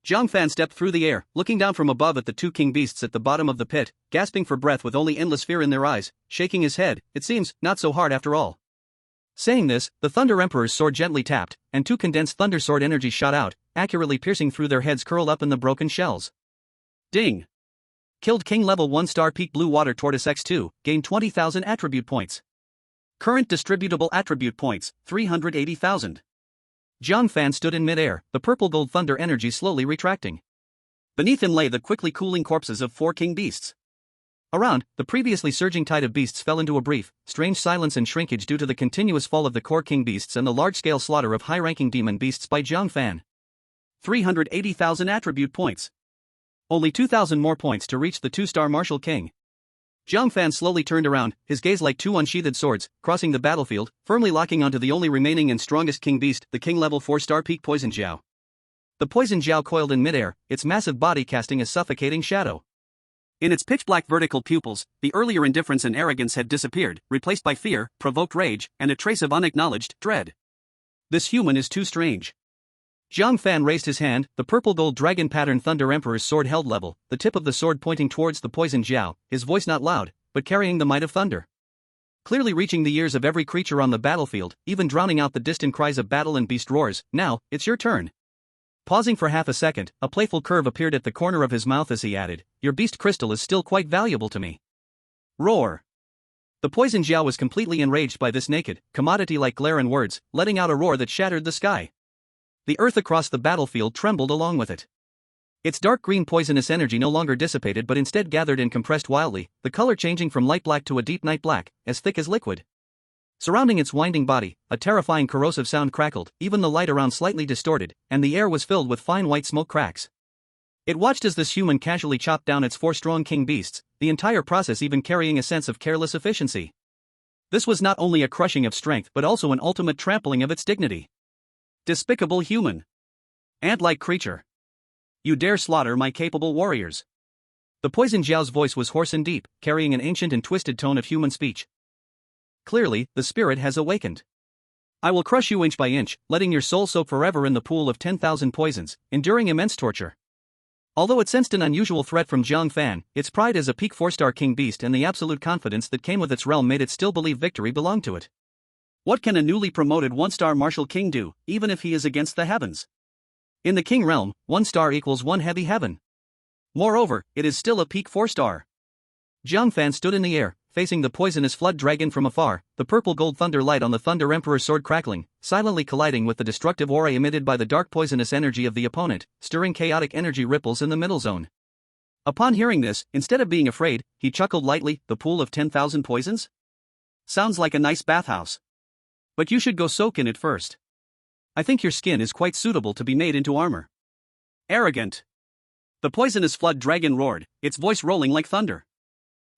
Jiang Fan stepped through the air, looking down from above at the two king beasts at the bottom of the pit, gasping for breath with only endless fear in their eyes, shaking his head. It seems, not so hard after all. Saying this, the Thunder Emperor's sword gently tapped, and two condensed thunder sword energy shot out, accurately piercing through their heads curled up in the broken shells. Ding! Killed King level 1-star peak blue water tortoise X2, gained 20,000 attribute points. Current distributable attribute points, 380,000. Jiang Fan stood in midair, the purple-gold thunder energy slowly retracting. Beneath him lay the quickly cooling corpses of 4 king beasts. Around, the previously surging tide of beasts fell into a brief, strange silence and shrinkage due to the continuous fall of the core king beasts and the large-scale slaughter of high-ranking demon beasts by Jiang Fan. 380,000 attribute points. Only 2,000 more points to reach the 2-star martial king. Jiang Fan slowly turned around, his gaze like two unsheathed swords, crossing the battlefield, firmly locking onto the only remaining and strongest king beast, the king level 4-star peak Poison Jiao. The Poison Jiao coiled in midair, its massive body casting a suffocating shadow. In its pitch-black vertical pupils, the earlier indifference and arrogance had disappeared, replaced by fear, provoked rage, and a trace of unacknowledged dread. This human is too strange. Jiang Fan raised his hand, the purple-gold dragon-patterned Thunder Emperor's sword held level, the tip of the sword pointing towards the Poison Jiao, his voice not loud, but carrying the might of thunder. Clearly reaching the ears of every creature on the battlefield, even drowning out the distant cries of battle and beast roars. Now, it's your turn. Pausing for half a second, a playful curve appeared at the corner of his mouth as he added, "Your beast crystal is still quite valuable to me." Roar! The Poison Jiao was completely enraged by this naked, commodity-like glare and words, letting out a roar that shattered the sky. The earth across the battlefield trembled along with it. Its dark green poisonous energy no longer dissipated but instead gathered and compressed wildly, the color changing from light black to a deep night black, as thick as liquid. Surrounding its winding body, a terrifying corrosive sound crackled, even the light around slightly distorted, and the air was filled with fine white smoke cracks. It watched as this human casually chopped down its 4 strong king beasts, the entire process even carrying a sense of careless efficiency. This was not only a crushing of strength but also an ultimate trampling of its dignity. Despicable human. Ant-like creature. You dare slaughter my capable warriors. The Poison Jiao's voice was hoarse and deep, carrying an ancient and twisted tone of human speech. Clearly, the spirit has awakened. I will crush you inch by inch, letting your soul soak forever in the pool of 10,000 poisons, enduring immense torture. Although it sensed an unusual threat from Jiang Fan, its pride as a peak 4-star king beast and the absolute confidence that came with its realm made it still believe victory belonged to it. What can a newly promoted 1-star martial king do, even if he is against the heavens? In the king realm, 1 star equals 1 heavy heaven. Moreover, it is still a peak 4-star. Jiang Fan stood in the air, facing the poisonous flood dragon from afar, the purple-gold thunder light on the Thunder Emperor's sword crackling, silently colliding with the destructive aura emitted by the dark poisonous energy of the opponent, stirring chaotic energy ripples in the middle zone. Upon hearing this, instead of being afraid, he chuckled lightly, the pool of 10,000 poisons? Sounds like a nice bathhouse. But you should go soak in it first. I think your skin is quite suitable to be made into armor. Arrogant. The poisonous flood dragon roared, its voice rolling like thunder.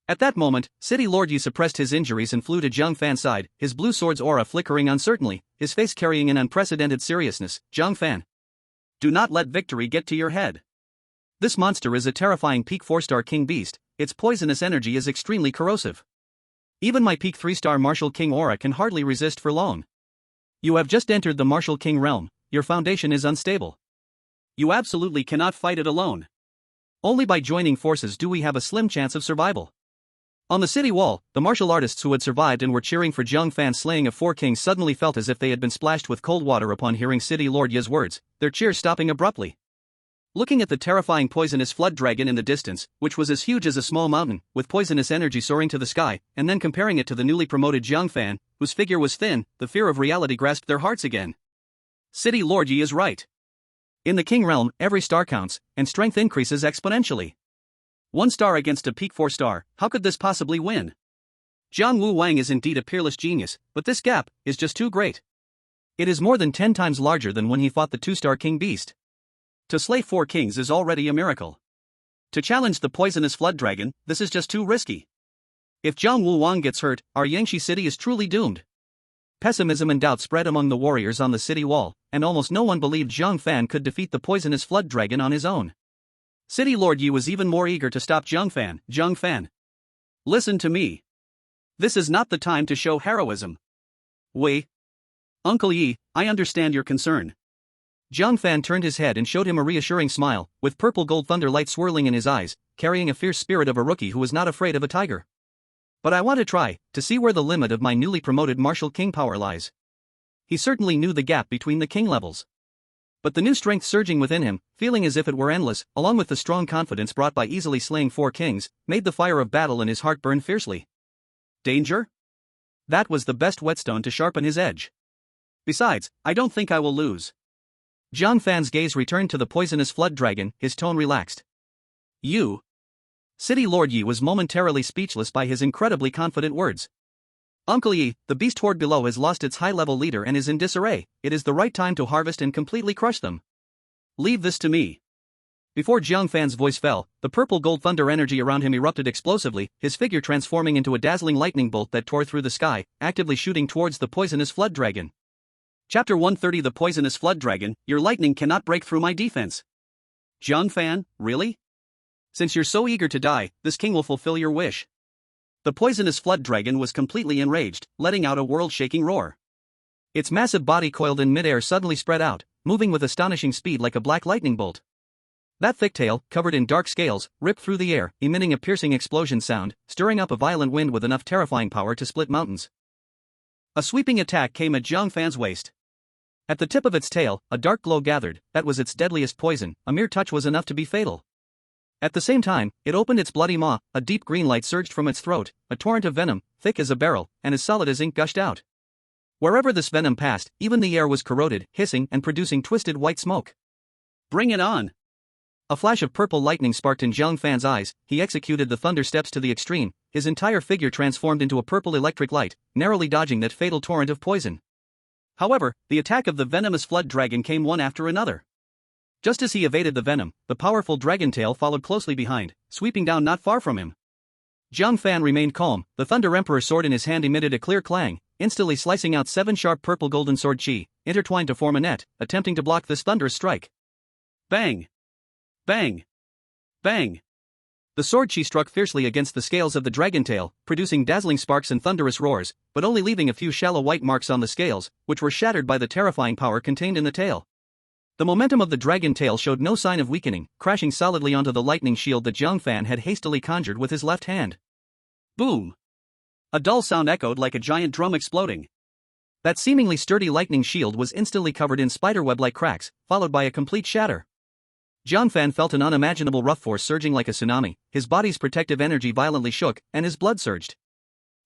At that moment, City Lord Yi suppressed his injuries and flew to Jiang Fan's side, his blue sword's aura flickering uncertainly, his face carrying an unprecedented seriousness. Jiang Fan. Do not let victory get to your head. This monster is a terrifying peak 4-star king beast, its poisonous energy is extremely corrosive. Even my peak 3-star martial king aura can hardly resist for long. You have just entered the martial king realm, your foundation is unstable. You absolutely cannot fight it alone. Only by joining forces do we have a slim chance of survival. On the city wall, the martial artists who had survived and were cheering for Jiang Fan's slaying of 4 kings suddenly felt as if they had been splashed with cold water upon hearing City Lord Yi's words, their cheers stopping abruptly. Looking at the terrifying poisonous flood dragon in the distance, which was as huge as a small mountain, with poisonous energy soaring to the sky, and then comparing it to the newly promoted Jiang Fan, whose figure was thin, the fear of reality grasped their hearts again. City Lord Yi is right. In the king realm, every star counts, and strength increases exponentially. 1 star against a peak 4-star, how could this possibly win? Jiang Wu Wang is indeed a peerless genius, but this gap is just too great. It is more than 10 times larger than when he fought the 2-star king beast. To slay 4 kings is already a miracle. To challenge the poisonous flood dragon, this is just too risky. If Jiang Wu Wang gets hurt, our Yangshi city is truly doomed. Pessimism and doubt spread among the warriors on the city wall, and almost no one believed Jiang Fan could defeat the poisonous flood dragon on his own. City Lord Yi was even more eager to stop Jiang Fan. Jiang Fan. Listen to me. This is not the time to show heroism. Wei. Uncle Yi, I understand your concern. Jiang Fan turned his head and showed him a reassuring smile, with purple gold thunder light swirling in his eyes, carrying a fierce spirit of a rookie who was not afraid of a tiger. But I want to try, to see where the limit of my newly promoted martial king power lies. He certainly knew the gap between the king levels. But the new strength surging within him, feeling as if it were endless, along with the strong confidence brought by easily slaying 4 kings, made the fire of battle in his heart burn fiercely. Danger? That was the best whetstone to sharpen his edge. Besides, I don't think I will lose. Jiang Fan's gaze returned to the poisonous flood dragon, his tone relaxed. You? City Lord Yi was momentarily speechless by his incredibly confident words. Uncle Yi, the beast horde below has lost its high-level leader and is in disarray, it is the right time to harvest and completely crush them. Leave this to me. Before Jiang Fan's voice fell, the purple gold thunder energy around him erupted explosively, his figure transforming into a dazzling lightning bolt that tore through the sky, actively shooting towards the poisonous flood dragon. Chapter 130 The Poisonous Flood Dragon, your lightning cannot break through my defense. Jiang Fan, really? Since you're so eager to die, this king will fulfill your wish. The poisonous flood dragon was completely enraged, letting out a world-shaking roar. Its massive body coiled in midair suddenly spread out, moving with astonishing speed like a black lightning bolt. That thick tail, covered in dark scales, ripped through the air, emitting a piercing explosion sound, stirring up a violent wind with enough terrifying power to split mountains. A sweeping attack came at Jiang Fan's waist. At the tip of its tail, a dark glow gathered, that was its deadliest poison, a mere touch was enough to be fatal. At the same time, it opened its bloody maw, a deep green light surged from its throat, a torrent of venom, thick as a barrel, and as solid as ink gushed out. Wherever this venom passed, even the air was corroded, hissing and producing twisted white smoke. Bring it on! A flash of purple lightning sparked in Jiang Fan's eyes, he executed the thunder steps to the extreme, his entire figure transformed into a purple electric light, narrowly dodging that fatal torrent of poison. However, the attack of the venomous flood dragon came one after another. Just as he evaded the venom, the powerful dragon tail followed closely behind, sweeping down not far from him. Jiang Fan remained calm, the Thunder Emperor sword in his hand emitted a clear clang, instantly slicing out 7 sharp purple golden sword chi, intertwined to form a net, attempting to block this thunderous strike. Bang! Bang! Bang! The sword chi struck fiercely against the scales of the dragon tail, producing dazzling sparks and thunderous roars, but only leaving a few shallow white marks on the scales, which were shattered by the terrifying power contained in the tail. The momentum of the dragon tail showed no sign of weakening, crashing solidly onto the lightning shield that Jiang Fan had hastily conjured with his left hand. Boom! A dull sound echoed like a giant drum exploding. That seemingly sturdy lightning shield was instantly covered in spiderweb-like cracks, followed by a complete shatter. Jiang Fan felt an unimaginable rough force surging like a tsunami, his body's protective energy violently shook, and his blood surged.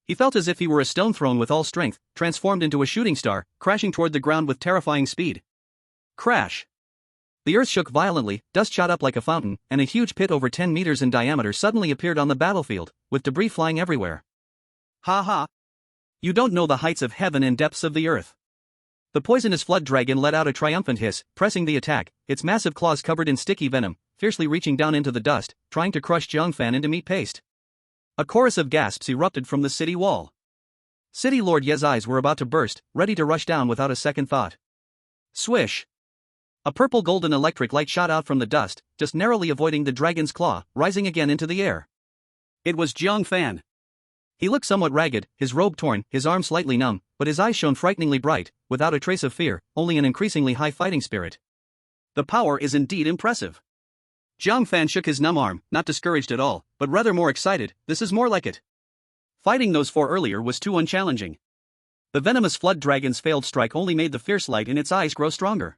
He felt as if he were a stone thrown with all strength, transformed into a shooting star, crashing toward the ground with terrifying speed. Crash! The earth shook violently, dust shot up like a fountain, and a huge pit over 10 meters in diameter suddenly appeared on the battlefield, with debris flying everywhere. Ha ha! You don't know the heights of heaven and depths of the earth. The poisonous flood dragon let out a triumphant hiss, pressing the attack, its massive claws covered in sticky venom, fiercely reaching down into the dust, trying to crush Jiang Fan into meat paste. A chorus of gasps erupted from the city wall. City Lord Ye's eyes were about to burst, ready to rush down without a second thought. Swish! A purple golden electric light shot out from the dust, just narrowly avoiding the dragon's claw, rising again into the air. It was Jiang Fan. He looked somewhat ragged, his robe torn, his arm slightly numb, but his eyes shone frighteningly bright, without a trace of fear, only an increasingly high fighting spirit. The power is indeed impressive. Jiang Fan shook his numb arm, not discouraged at all, but rather more excited. This is more like it. Fighting those four earlier was too unchallenging. The venomous flood dragon's failed strike only made the fierce light in its eyes grow stronger.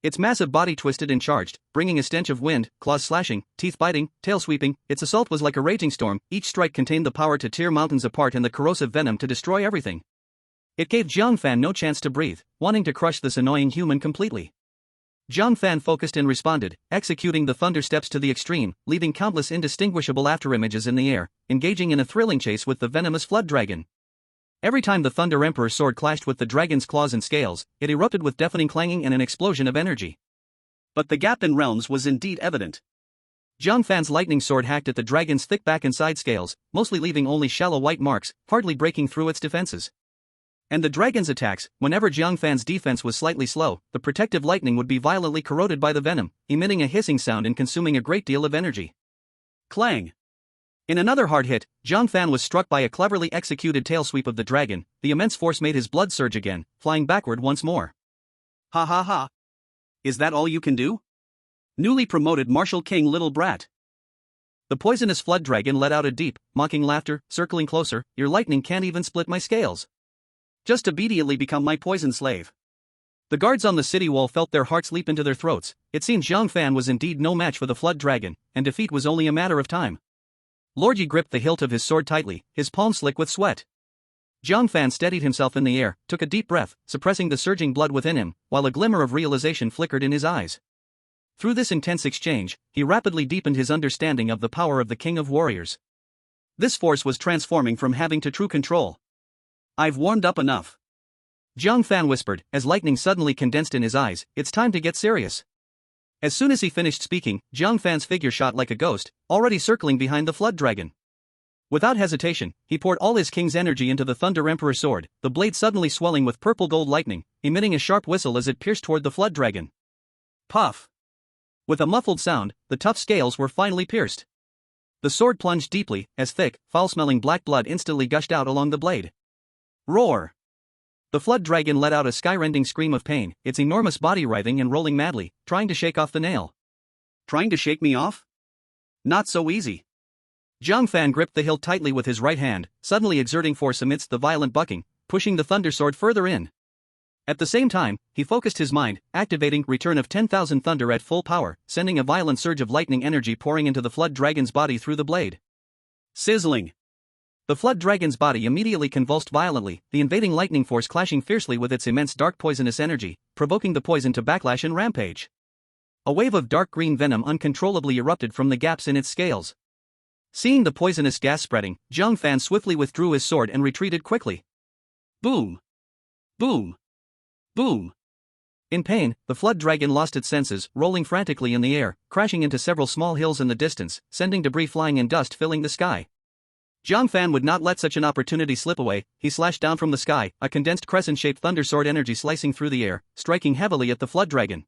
Its massive body twisted and charged, bringing a stench of wind, claws slashing, teeth biting, tail sweeping. Its assault was like a raging storm. Each strike contained the power to tear mountains apart and the corrosive venom to destroy everything. It gave Jiang Fan no chance to breathe, wanting to crush this annoying human completely. Jiang Fan focused and responded, executing the thunder steps to the extreme, leaving countless indistinguishable afterimages in the air, engaging in a thrilling chase with the venomous flood dragon. Every time the Thunder Emperor's sword clashed with the dragon's claws and scales, it erupted with deafening clanging and an explosion of energy. But the gap in realms was indeed evident. Jiang Fan's lightning sword hacked at the dragon's thick back and side scales, mostly leaving only shallow white marks, hardly breaking through its defenses. And the dragon's attacks, whenever Jiang Fan's defense was slightly slow, the protective lightning would be violently corroded by the venom, emitting a hissing sound and consuming a great deal of energy. Clang! In another hard hit, Jiang Fan was struck by a cleverly executed tail sweep of the dragon. The immense force made his blood surge again, flying backward once more. Ha ha ha! Is that all you can do? Newly promoted Martial King little brat. The poisonous flood dragon let out a deep, mocking laughter, circling closer. Your lightning can't even split my scales. Just obediently become my poison slave. The guards on the city wall felt their hearts leap into their throats. It seemed Jiang Fan was indeed no match for the flood dragon, and defeat was only a matter of time. Lord Yi gripped the hilt of his sword tightly, his palm slick with sweat. Jiang Fan steadied himself in the air, took a deep breath, suppressing the surging blood within him, while a glimmer of realization flickered in his eyes. Through this intense exchange, he rapidly deepened his understanding of the power of the King of Warriors. This force was transforming from having to true control. I've warmed up enough. Jiang Fan whispered, as lightning suddenly condensed in his eyes. It's time to get serious. As soon as he finished speaking, Jiang Fan's figure shot like a ghost, already circling behind the flood dragon. Without hesitation, he poured all his king's energy into the Thunder Emperor's sword, the blade suddenly swelling with purple gold lightning, emitting a sharp whistle as it pierced toward the flood dragon. Puff! With a muffled sound, the tough scales were finally pierced. The sword plunged deeply, as thick, foul-smelling black blood instantly gushed out along the blade. Roar! The flood dragon let out a sky-rending scream of pain, its enormous body writhing and rolling madly, trying to shake off the nail. Trying to shake me off? Not so easy. Jiang Fan gripped the hilt tightly with his right hand, suddenly exerting force amidst the violent bucking, pushing the thunder sword further in. At the same time, he focused his mind, activating Return of 10,000 Thunder at full power, sending a violent surge of lightning energy pouring into the flood dragon's body through the blade. Sizzling! The flood dragon's body immediately convulsed violently, the invading lightning force clashing fiercely with its immense dark poisonous energy, provoking the poison to backlash and rampage. A wave of dark green venom uncontrollably erupted from the gaps in its scales. Seeing the poisonous gas spreading, Jiang Fan swiftly withdrew his sword and retreated quickly. Boom! Boom! Boom! In pain, the flood dragon lost its senses, rolling frantically in the air, crashing into several small hills in the distance, sending debris flying and dust filling the sky. Jiang Fan would not let such an opportunity slip away. He slashed down from the sky, a condensed crescent-shaped thunder sword energy slicing through the air, striking heavily at the flood dragon.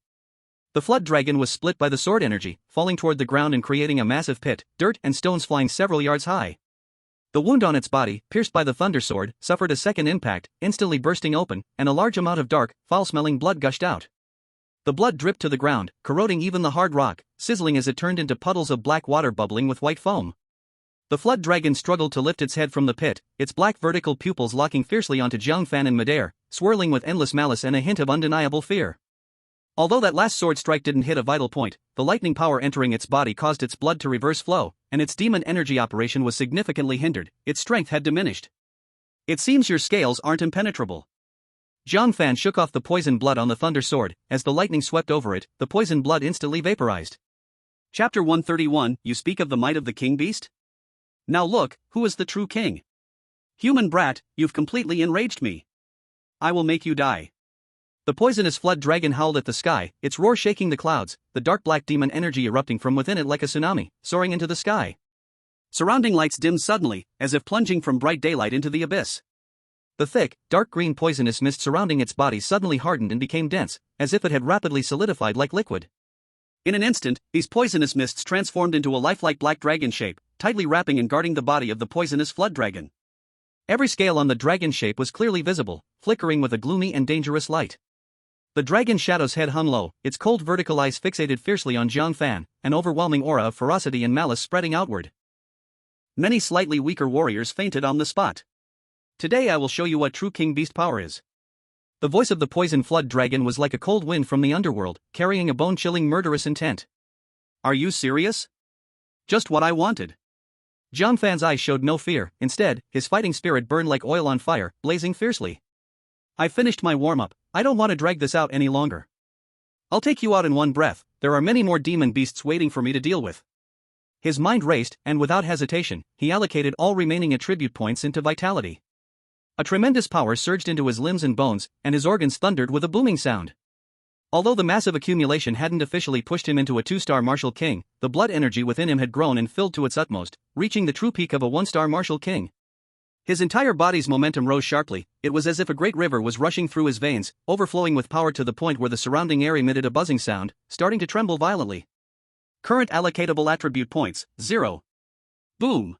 The flood dragon was split by the sword energy, falling toward the ground and creating a massive pit, dirt and stones flying several yards high. The wound on its body, pierced by the thunder sword, suffered a second impact, instantly bursting open, and a large amount of dark, foul-smelling blood gushed out. The blood dripped to the ground, corroding even the hard rock, sizzling as it turned into puddles of black water bubbling with white foam. The flood dragon struggled to lift its head from the pit, its black vertical pupils locking fiercely onto Jiang Fan in midair, swirling with endless malice and a hint of undeniable fear. Although that last sword strike didn't hit a vital point, the lightning power entering its body caused its blood to reverse flow, and its demon energy operation was significantly hindered. Its strength had diminished. It seems your scales aren't impenetrable. Jiang Fan shook off the poison blood on the thunder sword. As the lightning swept over it, the poison blood instantly vaporized. Chapter 131, You speak of the might of the king beast? Now look, who is the true king? Human brat, you've completely enraged me. I will make you die. The poisonous flood dragon howled at the sky, its roar shaking the clouds, the dark black demon energy erupting from within it like a tsunami, soaring into the sky. Surrounding lights dimmed suddenly, as if plunging from bright daylight into the abyss. The thick, dark green poisonous mist surrounding its body suddenly hardened and became dense, as if it had rapidly solidified like liquid. In an instant, these poisonous mists transformed into a lifelike black dragon shape, tightly wrapping and guarding the body of the poisonous flood dragon. Every scale on the dragon shape was clearly visible, flickering with a gloomy and dangerous light. The dragon shadow's head hung low, its cold vertical eyes fixated fiercely on Jiang Fan, an overwhelming aura of ferocity and malice spreading outward. Many slightly weaker warriors fainted on the spot. Today I will show you what true king beast power is. The voice of the poison flood dragon was like a cold wind from the underworld, carrying a bone-chilling murderous intent. Are you serious? Just what I wanted. Jiang Fan's eyes showed no fear, instead, his fighting spirit burned like oil on fire, blazing fiercely. I finished my warm-up, I don't want to drag this out any longer. I'll take you out in one breath, there are many more demon beasts waiting for me to deal with. His mind raced, and without hesitation, he allocated all remaining attribute points into vitality. A tremendous power surged into his limbs and bones, and his organs thundered with a booming sound. Although the massive accumulation hadn't officially pushed him into a 2-star martial king, the blood energy within him had grown and filled to its utmost, reaching the true peak of a 1-star martial king. His entire body's momentum rose sharply, it was as if a great river was rushing through his veins, overflowing with power to the point where the surrounding air emitted a buzzing sound, starting to tremble violently. Current allocatable attribute points, 0. Boom.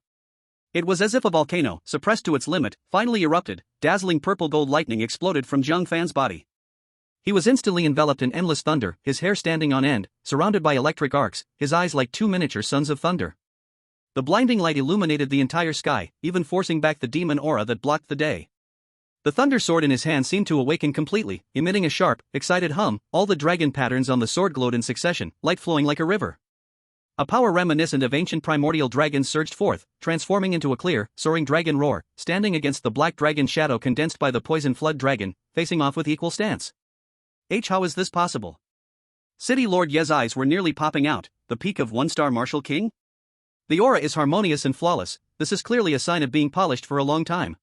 It was as if a volcano, suppressed to its limit, finally erupted, dazzling purple-gold lightning exploded from Jiang Fan's body. He was instantly enveloped in endless thunder, his hair standing on end, surrounded by electric arcs, his eyes like two miniature suns of thunder. The blinding light illuminated the entire sky, even forcing back the demon aura that blocked the day. The thunder sword in his hand seemed to awaken completely, emitting a sharp, excited hum, all the dragon patterns on the sword glowed in succession, light flowing like a river. A power reminiscent of ancient primordial dragons surged forth, transforming into a clear, soaring dragon roar, standing against the black dragon shadow condensed by the poison flood dragon, facing off with equal stance. How is this possible? City Lord Ye's eyes were nearly popping out, the peak of 1-star martial king? The aura is harmonious and flawless, this is clearly a sign of being polished for a long time.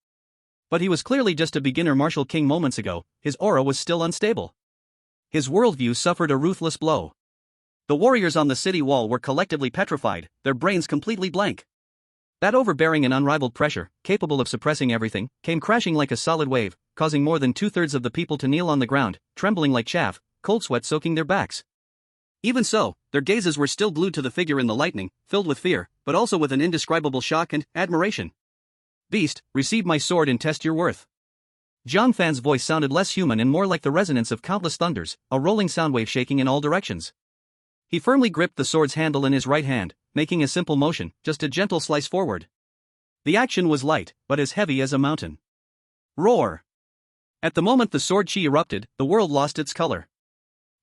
But he was clearly just a beginner martial king moments ago, his aura was still unstable. His worldview suffered a ruthless blow. The warriors on the city wall were collectively petrified, their brains completely blank. That overbearing and unrivaled pressure, capable of suppressing everything, came crashing like a solid wave, causing more than 2/3 of the people to kneel on the ground, trembling like chaff, cold sweat soaking their backs. Even so, their gazes were still glued to the figure in the lightning, filled with fear, but also with an indescribable shock and admiration. Beast, receive my sword and test your worth. Jiang Fan's voice sounded less human and more like the resonance of countless thunders, a rolling soundwave shaking in all directions. He firmly gripped the sword's handle in his right hand, making a simple motion, just a gentle slice forward. The action was light, but as heavy as a mountain. Roar! At the moment the sword chi erupted, the world lost its color.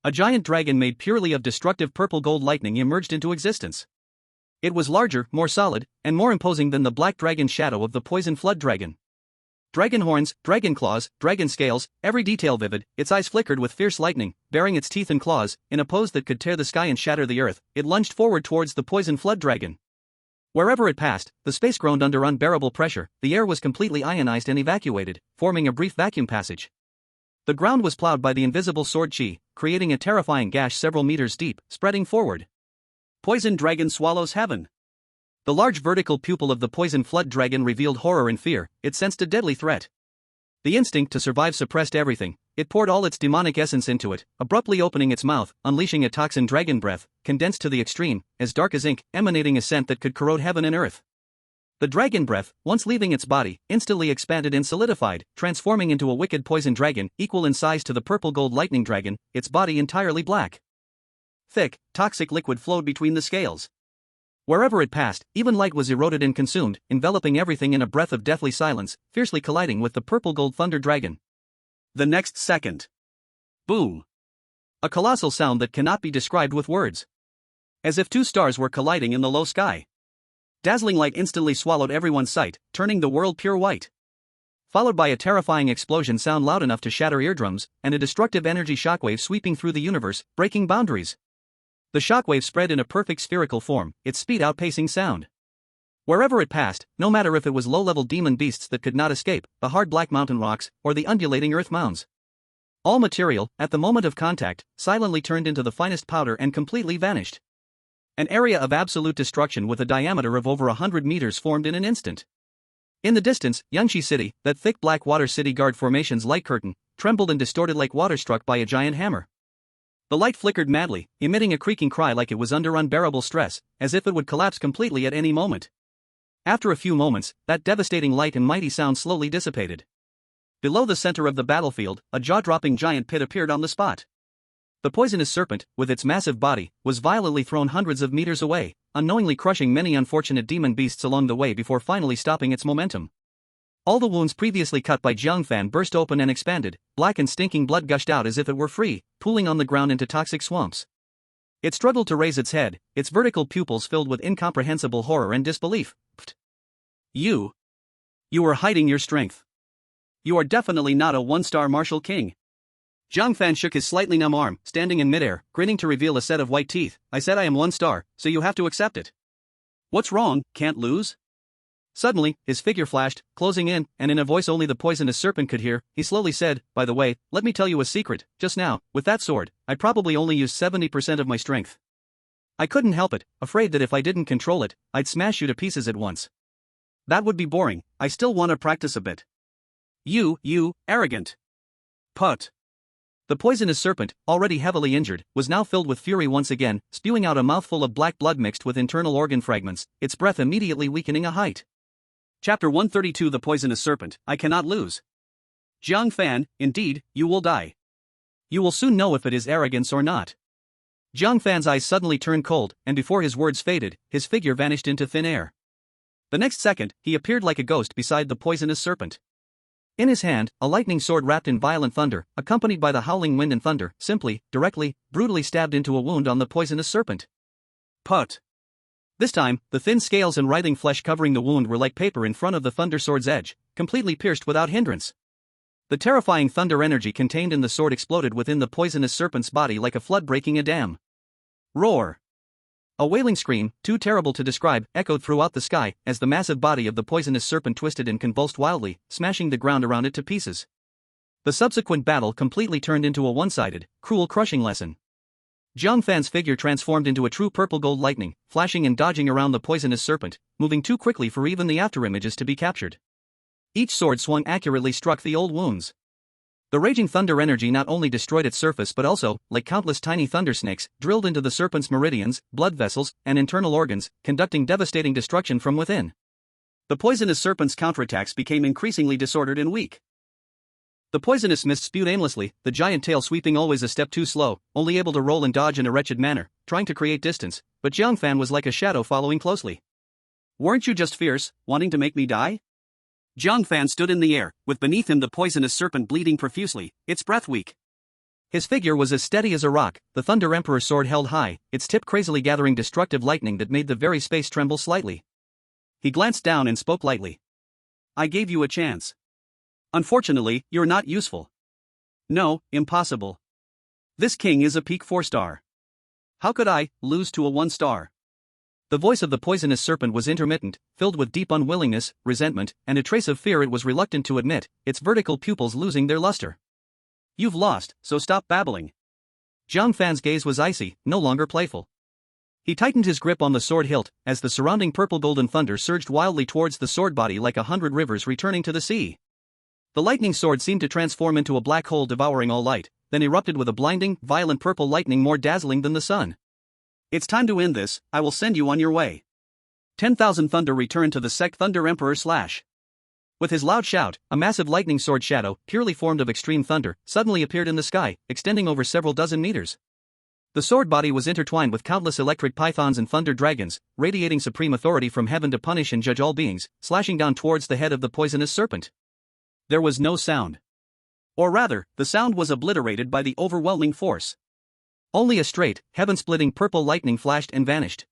A giant dragon made purely of destructive purple-gold lightning emerged into existence. It was larger, more solid, and more imposing than the black dragon shadow of the poison flood dragon. Dragon horns, dragon claws, dragon scales, every detail vivid, its eyes flickered with fierce lightning, baring its teeth and claws, in a pose that could tear the sky and shatter the earth, it lunged forward towards the poison flood dragon. Wherever it passed, the space groaned under unbearable pressure, the air was completely ionized and evacuated, forming a brief vacuum passage. The ground was plowed by the invisible sword chi, creating a terrifying gash several meters deep, spreading forward. Poison dragon swallows heaven. The large vertical pupil of the poison flood dragon revealed horror and fear, it sensed a deadly threat. The instinct to survive suppressed everything, it poured all its demonic essence into it, abruptly opening its mouth, unleashing a toxin dragon breath, condensed to the extreme, as dark as ink, emanating a scent that could corrode heaven and earth. The dragon breath, once leaving its body, instantly expanded and solidified, transforming into a wicked poison dragon, equal in size to the purple-gold lightning dragon, its body entirely black. Thick, toxic liquid flowed between the scales. Wherever it passed, even light was eroded and consumed, enveloping everything in a breath of deathly silence, fiercely colliding with the purple-gold thunder dragon. The next second. Boom! A colossal sound that cannot be described with words. As if two stars were colliding in the low sky. Dazzling light instantly swallowed everyone's sight, turning the world pure white. Followed by a terrifying explosion sound loud enough to shatter eardrums, and a destructive energy shockwave sweeping through the universe, breaking boundaries. The shockwave spread in a perfect spherical form, its speed outpacing sound. Wherever it passed, no matter if it was low-level demon beasts that could not escape, the hard black mountain rocks, or the undulating earth mounds. All material, at the moment of contact, silently turned into the finest powder and completely vanished. An area of absolute destruction with a diameter of over 100 meters formed in an instant. In the distance, Yangshi City, that thick black water city guard formation's light curtain, trembled and distorted like water struck by a giant hammer. The light flickered madly, emitting a creaking cry like it was under unbearable stress, as if it would collapse completely at any moment. After a few moments, that devastating light and mighty sound slowly dissipated. Below the center of the battlefield, a jaw-dropping giant pit appeared on the spot. The poisonous serpent, with its massive body, was violently thrown hundreds of meters away, unknowingly crushing many unfortunate demon beasts along the way before finally stopping its momentum. All the wounds previously cut by Jiang Fan burst open and expanded, black and stinking blood gushed out as if it were free, pooling on the ground into toxic swamps. It struggled to raise its head, its vertical pupils filled with incomprehensible horror and disbelief. Pfft. You were hiding your strength. You are definitely not a one-star martial king. Jiang Fan shook his slightly numb arm, standing in midair, grinning to reveal a set of white teeth. I said I am one star, so you have to accept it. What's wrong, can't lose? Suddenly, his figure flashed, closing in, and in a voice only the poisonous serpent could hear, he slowly said, by the way, let me tell you a secret, just now, with that sword, I probably only used 70% of my strength. I couldn't help it, afraid that if I didn't control it, I'd smash you to pieces at once. That would be boring, I still want to practice a bit. You, arrogant. Put. The poisonous serpent, already heavily injured, was now filled with fury once again, spewing out a mouthful of black blood mixed with internal organ fragments, its breath immediately weakening a height. Chapter 132 The Poisonous Serpent, I Cannot Lose. Jiang Fan, indeed, you will die. You will soon know if it is arrogance or not. Jiang Fan's eyes suddenly turned cold, and before his words faded, his figure vanished into thin air. The next second, he appeared like a ghost beside the poisonous serpent. In his hand, a lightning sword wrapped in violent thunder, accompanied by the howling wind and thunder, simply, directly, brutally stabbed into a wound on the poisonous serpent. Put. This time, the thin scales and writhing flesh covering the wound were like paper in front of the thunder sword's edge, completely pierced without hindrance. The terrifying thunder energy contained in the sword exploded within the poisonous serpent's body like a flood breaking a dam. Roar! A wailing scream, too terrible to describe, echoed throughout the sky, as the massive body of the poisonous serpent twisted and convulsed wildly, smashing the ground around it to pieces. The subsequent battle completely turned into a one-sided, cruel crushing lesson. Jiang Fan's figure transformed into a true purple-gold lightning, flashing and dodging around the poisonous serpent, moving too quickly for even the afterimages to be captured. Each sword swung accurately struck the old wounds. The raging thunder energy not only destroyed its surface but also, like countless tiny thunder snakes, drilled into the serpent's meridians, blood vessels, and internal organs, conducting devastating destruction from within. The poisonous serpent's counterattacks became increasingly disordered and weak. The poisonous mist spewed aimlessly, the giant tail sweeping always a step too slow, only able to roll and dodge in a wretched manner, trying to create distance, but Jiang Fan was like a shadow following closely. Weren't you just fierce, wanting to make me die? Jiang Fan stood in the air, with beneath him the poisonous serpent bleeding profusely, its breath weak. His figure was as steady as a rock, the Thunder Emperor's sword held high, its tip crazily gathering destructive lightning that made the very space tremble slightly. He glanced down and spoke lightly. I gave you a chance. Unfortunately, you're not useful. No, impossible. This king is a peak 4-star. How could I lose to a 1-star? The voice of the poisonous serpent was intermittent, filled with deep unwillingness, resentment, and a trace of fear it was reluctant to admit, its vertical pupils losing their luster. You've lost, so stop babbling. Jiang Fan's gaze was icy, no longer playful. He tightened his grip on the sword hilt, as the surrounding purple-golden thunder surged wildly towards the sword body like 100 rivers returning to the sea. The lightning sword seemed to transform into a black hole devouring all light, then erupted with a blinding, violent purple lightning more dazzling than the sun. It's time to end this, I will send you on your way. 10,000 Thunder returned to the sect Thunder Emperor /. With his loud shout, a massive lightning sword shadow, purely formed of extreme thunder, suddenly appeared in the sky, extending over several dozen meters. The sword body was intertwined with countless electric pythons and thunder dragons, radiating supreme authority from heaven to punish and judge all beings, slashing down towards the head of the poisonous serpent. There was no sound. Or rather, the sound was obliterated by the overwhelming force. Only a straight, heaven-splitting purple lightning flashed and vanished.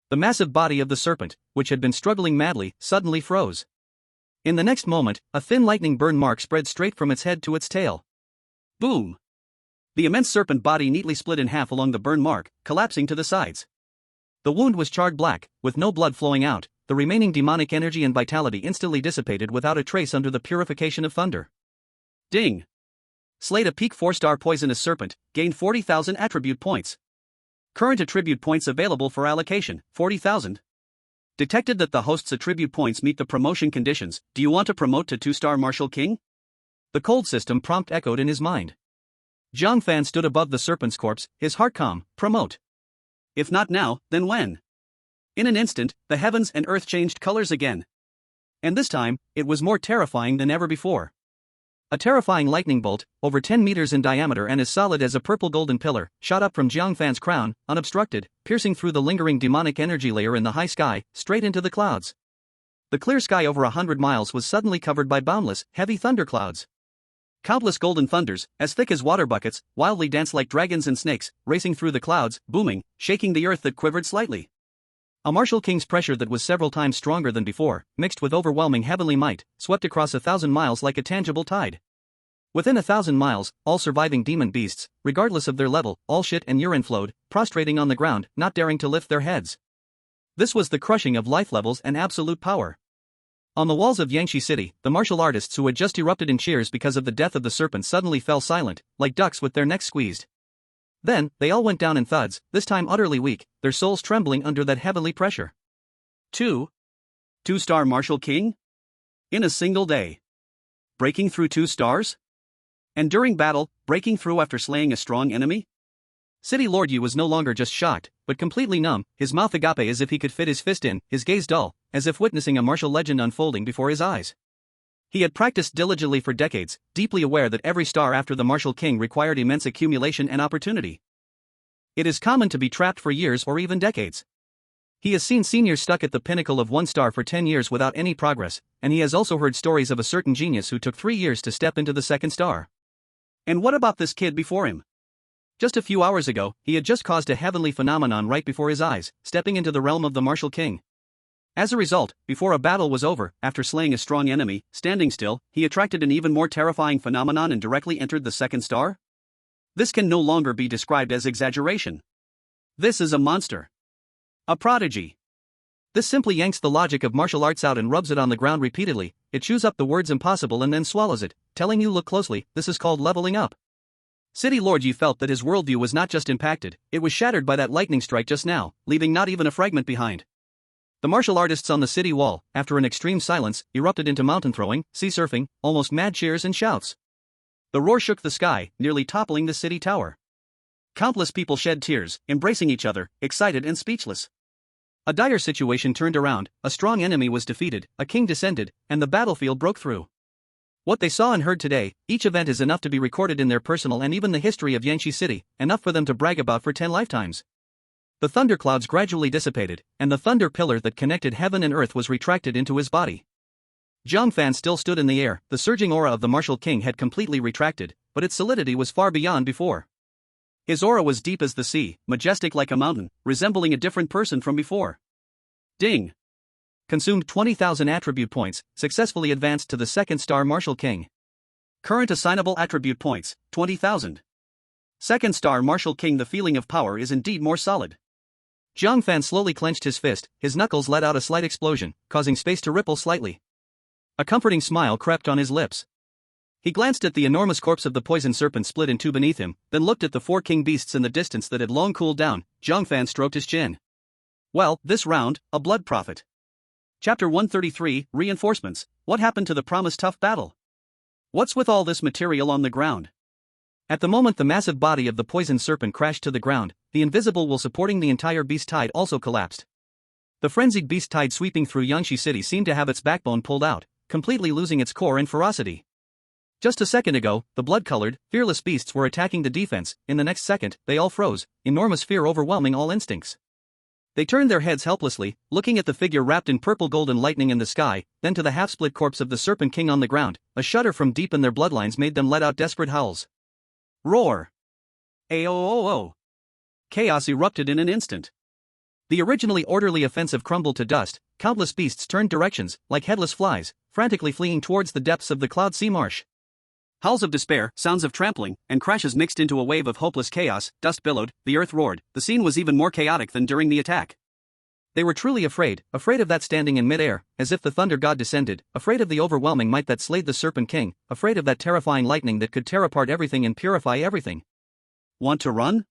The massive body of the serpent, which had been struggling madly, suddenly froze. In the next moment, a thin lightning burn mark spread straight from its head to its tail. Boom! The immense serpent body neatly split in half along the burn mark, collapsing to the sides. The wound was charred black, with no blood flowing out, the remaining demonic energy and vitality instantly dissipated without a trace under the purification of thunder. Ding! Slayed a peak 4-star poisonous serpent, gained 40,000 attribute points. Current attribute points available for allocation, 40,000. Detected that the host's attribute points meet the promotion conditions. Do you want to promote to 2-star Martial King? The cold system prompt echoed in his mind. Jiang Fan stood above the serpent's corpse, his heart calm. Promote. If not now, then when? In an instant, the heavens and earth changed colors again. And this time, it was more terrifying than ever before. A terrifying lightning bolt, over 10 meters in diameter and as solid as a purple golden pillar, shot up from Jiang Fan's crown, unobstructed, piercing through the lingering demonic energy layer in the high sky, straight into the clouds. The clear sky over 100 miles was suddenly covered by boundless, heavy thunderclouds. Countless golden thunders, as thick as water buckets, wildly danced like dragons and snakes, racing through the clouds, booming, shaking the earth that quivered slightly. A Martial King's pressure that was several times stronger than before, mixed with overwhelming heavenly might, swept across 1,000 miles like a tangible tide. Within 1,000 miles, all surviving demon beasts, regardless of their level, all shit and urine flowed, prostrating on the ground, not daring to lift their heads. This was the crushing of life levels and absolute power. On the walls of Yangshi City, the martial artists who had just erupted in cheers because of the death of the serpent suddenly fell silent, like ducks with their necks squeezed. Then, they all went down in thuds, this time utterly weak, their souls trembling under that heavenly pressure. 2-star Martial King? In a single day. Breaking through 2 stars? And during battle, breaking through after slaying a strong enemy? City Lord Yu was no longer just shocked, but completely numb, his mouth agape as if he could fit his fist in, his gaze dull, as if witnessing a martial legend unfolding before his eyes. He had practiced diligently for decades, deeply aware that every star after the Martial King required immense accumulation and opportunity. It is common to be trapped for years or even decades. He has seen seniors stuck at the pinnacle of 1 star for 10 years without any progress, and he has also heard stories of a certain genius who took 3 years to step into the 2nd star. And what about this kid before him? Just a few hours ago, he had just caused a heavenly phenomenon right before his eyes, stepping into the realm of the Martial King. As a result, before a battle was over, after slaying a strong enemy, standing still, he attracted an even more terrifying phenomenon and directly entered the 2nd star? This can no longer be described as exaggeration. This is a monster. A prodigy. This simply yanks the logic of martial arts out and rubs it on the ground repeatedly. It chews up the words impossible and then swallows it, telling you look closely, this is called leveling up. City Lord Yu felt that his worldview was not just impacted, it was shattered by that lightning strike just now, leaving not even a fragment behind. The martial artists on the city wall, after an extreme silence, erupted into mountain throwing, sea surfing, almost mad cheers and shouts. The roar shook the sky, nearly toppling the city tower. Countless people shed tears, embracing each other, excited and speechless. A dire situation turned around, a strong enemy was defeated, a king descended, and the battlefield broke through. What they saw and heard today, each event is enough to be recorded in their personal and even the history of Yangshi City, enough for them to brag about for 10 lifetimes. The thunderclouds gradually dissipated, and the thunder pillar that connected heaven and earth was retracted into his body. Jiang Fan still stood in the air, the surging aura of the Martial King had completely retracted, but its solidity was far beyond before. His aura was deep as the sea, majestic like a mountain, resembling a different person from before. Ding! Consumed 20,000 attribute points, successfully advanced to the 2nd star Martial King. Current assignable attribute points, 20,000. 2nd star Martial King. The feeling of power is indeed more solid. Jiang Fan slowly clenched his fist, his knuckles let out a slight explosion, causing space to ripple slightly. A comforting smile crept on his lips. He glanced at the enormous corpse of the poison serpent split in 2 beneath him, then looked at the 4 king beasts in the distance that had long cooled down. Jiang Fan stroked his chin. Well, this round, a blood prophet. Chapter 133, Reinforcements. What happened to the promised tough battle? What's with all this material on the ground? At the moment the massive body of the poison serpent crashed to the ground, the invisible wall supporting the entire beast tide also collapsed. The frenzied beast tide sweeping through Yangshi City seemed to have its backbone pulled out, completely losing its core and ferocity. Just a second ago, the blood-colored, fearless beasts were attacking the defense. In the next second, they all froze, enormous fear overwhelming all instincts. They turned their heads helplessly, looking at the figure wrapped in purple golden lightning in the sky, then to the half-split corpse of the Serpent King on the ground. A shudder from deep in their bloodlines made them let out desperate howls. Roar! Aoo! Chaos erupted in an instant. The originally orderly offensive crumbled to dust, countless beasts turned directions, like headless flies, frantically fleeing towards the depths of the Cloud Sea Marsh. Howls of despair, sounds of trampling, and crashes mixed into a wave of hopeless chaos. Dust billowed, the earth roared. The scene was even more chaotic than during the attack. They were truly afraid of that standing in midair, as if the thunder god descended, afraid of the overwhelming might that slayed the Serpent King, afraid of that terrifying lightning that could tear apart everything and purify everything. Want to run?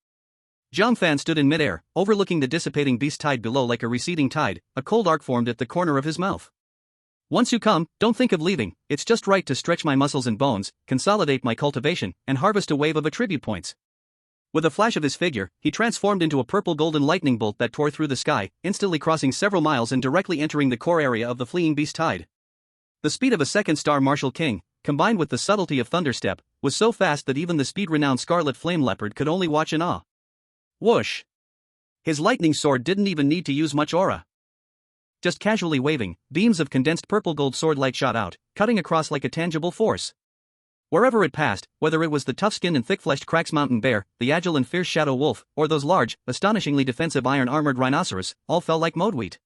Jiang Fan stood in midair, overlooking the dissipating beast tide below like a receding tide, a cold arc formed at the corner of his mouth. Once you come, don't think of leaving, it's just right to stretch my muscles and bones, consolidate my cultivation, and harvest a wave of attribute points. With a flash of his figure, he transformed into a purple-golden lightning bolt that tore through the sky, instantly crossing several miles and directly entering the core area of the fleeing beast tide. The speed of a second-star martial king, combined with the subtlety of Thunderstep, was so fast that even the speed-renowned Scarlet Flame Leopard could only watch in awe. Whoosh! His lightning sword didn't even need to use much aura. Just casually waving, beams of condensed purple-gold sword light shot out, cutting across like a tangible force. Wherever it passed, whether it was the tough-skinned and thick-fleshed Crax Mountain Bear, the agile and fierce Shadow Wolf, or those large, astonishingly defensive iron-armored rhinoceros, all fell like mowed wheat.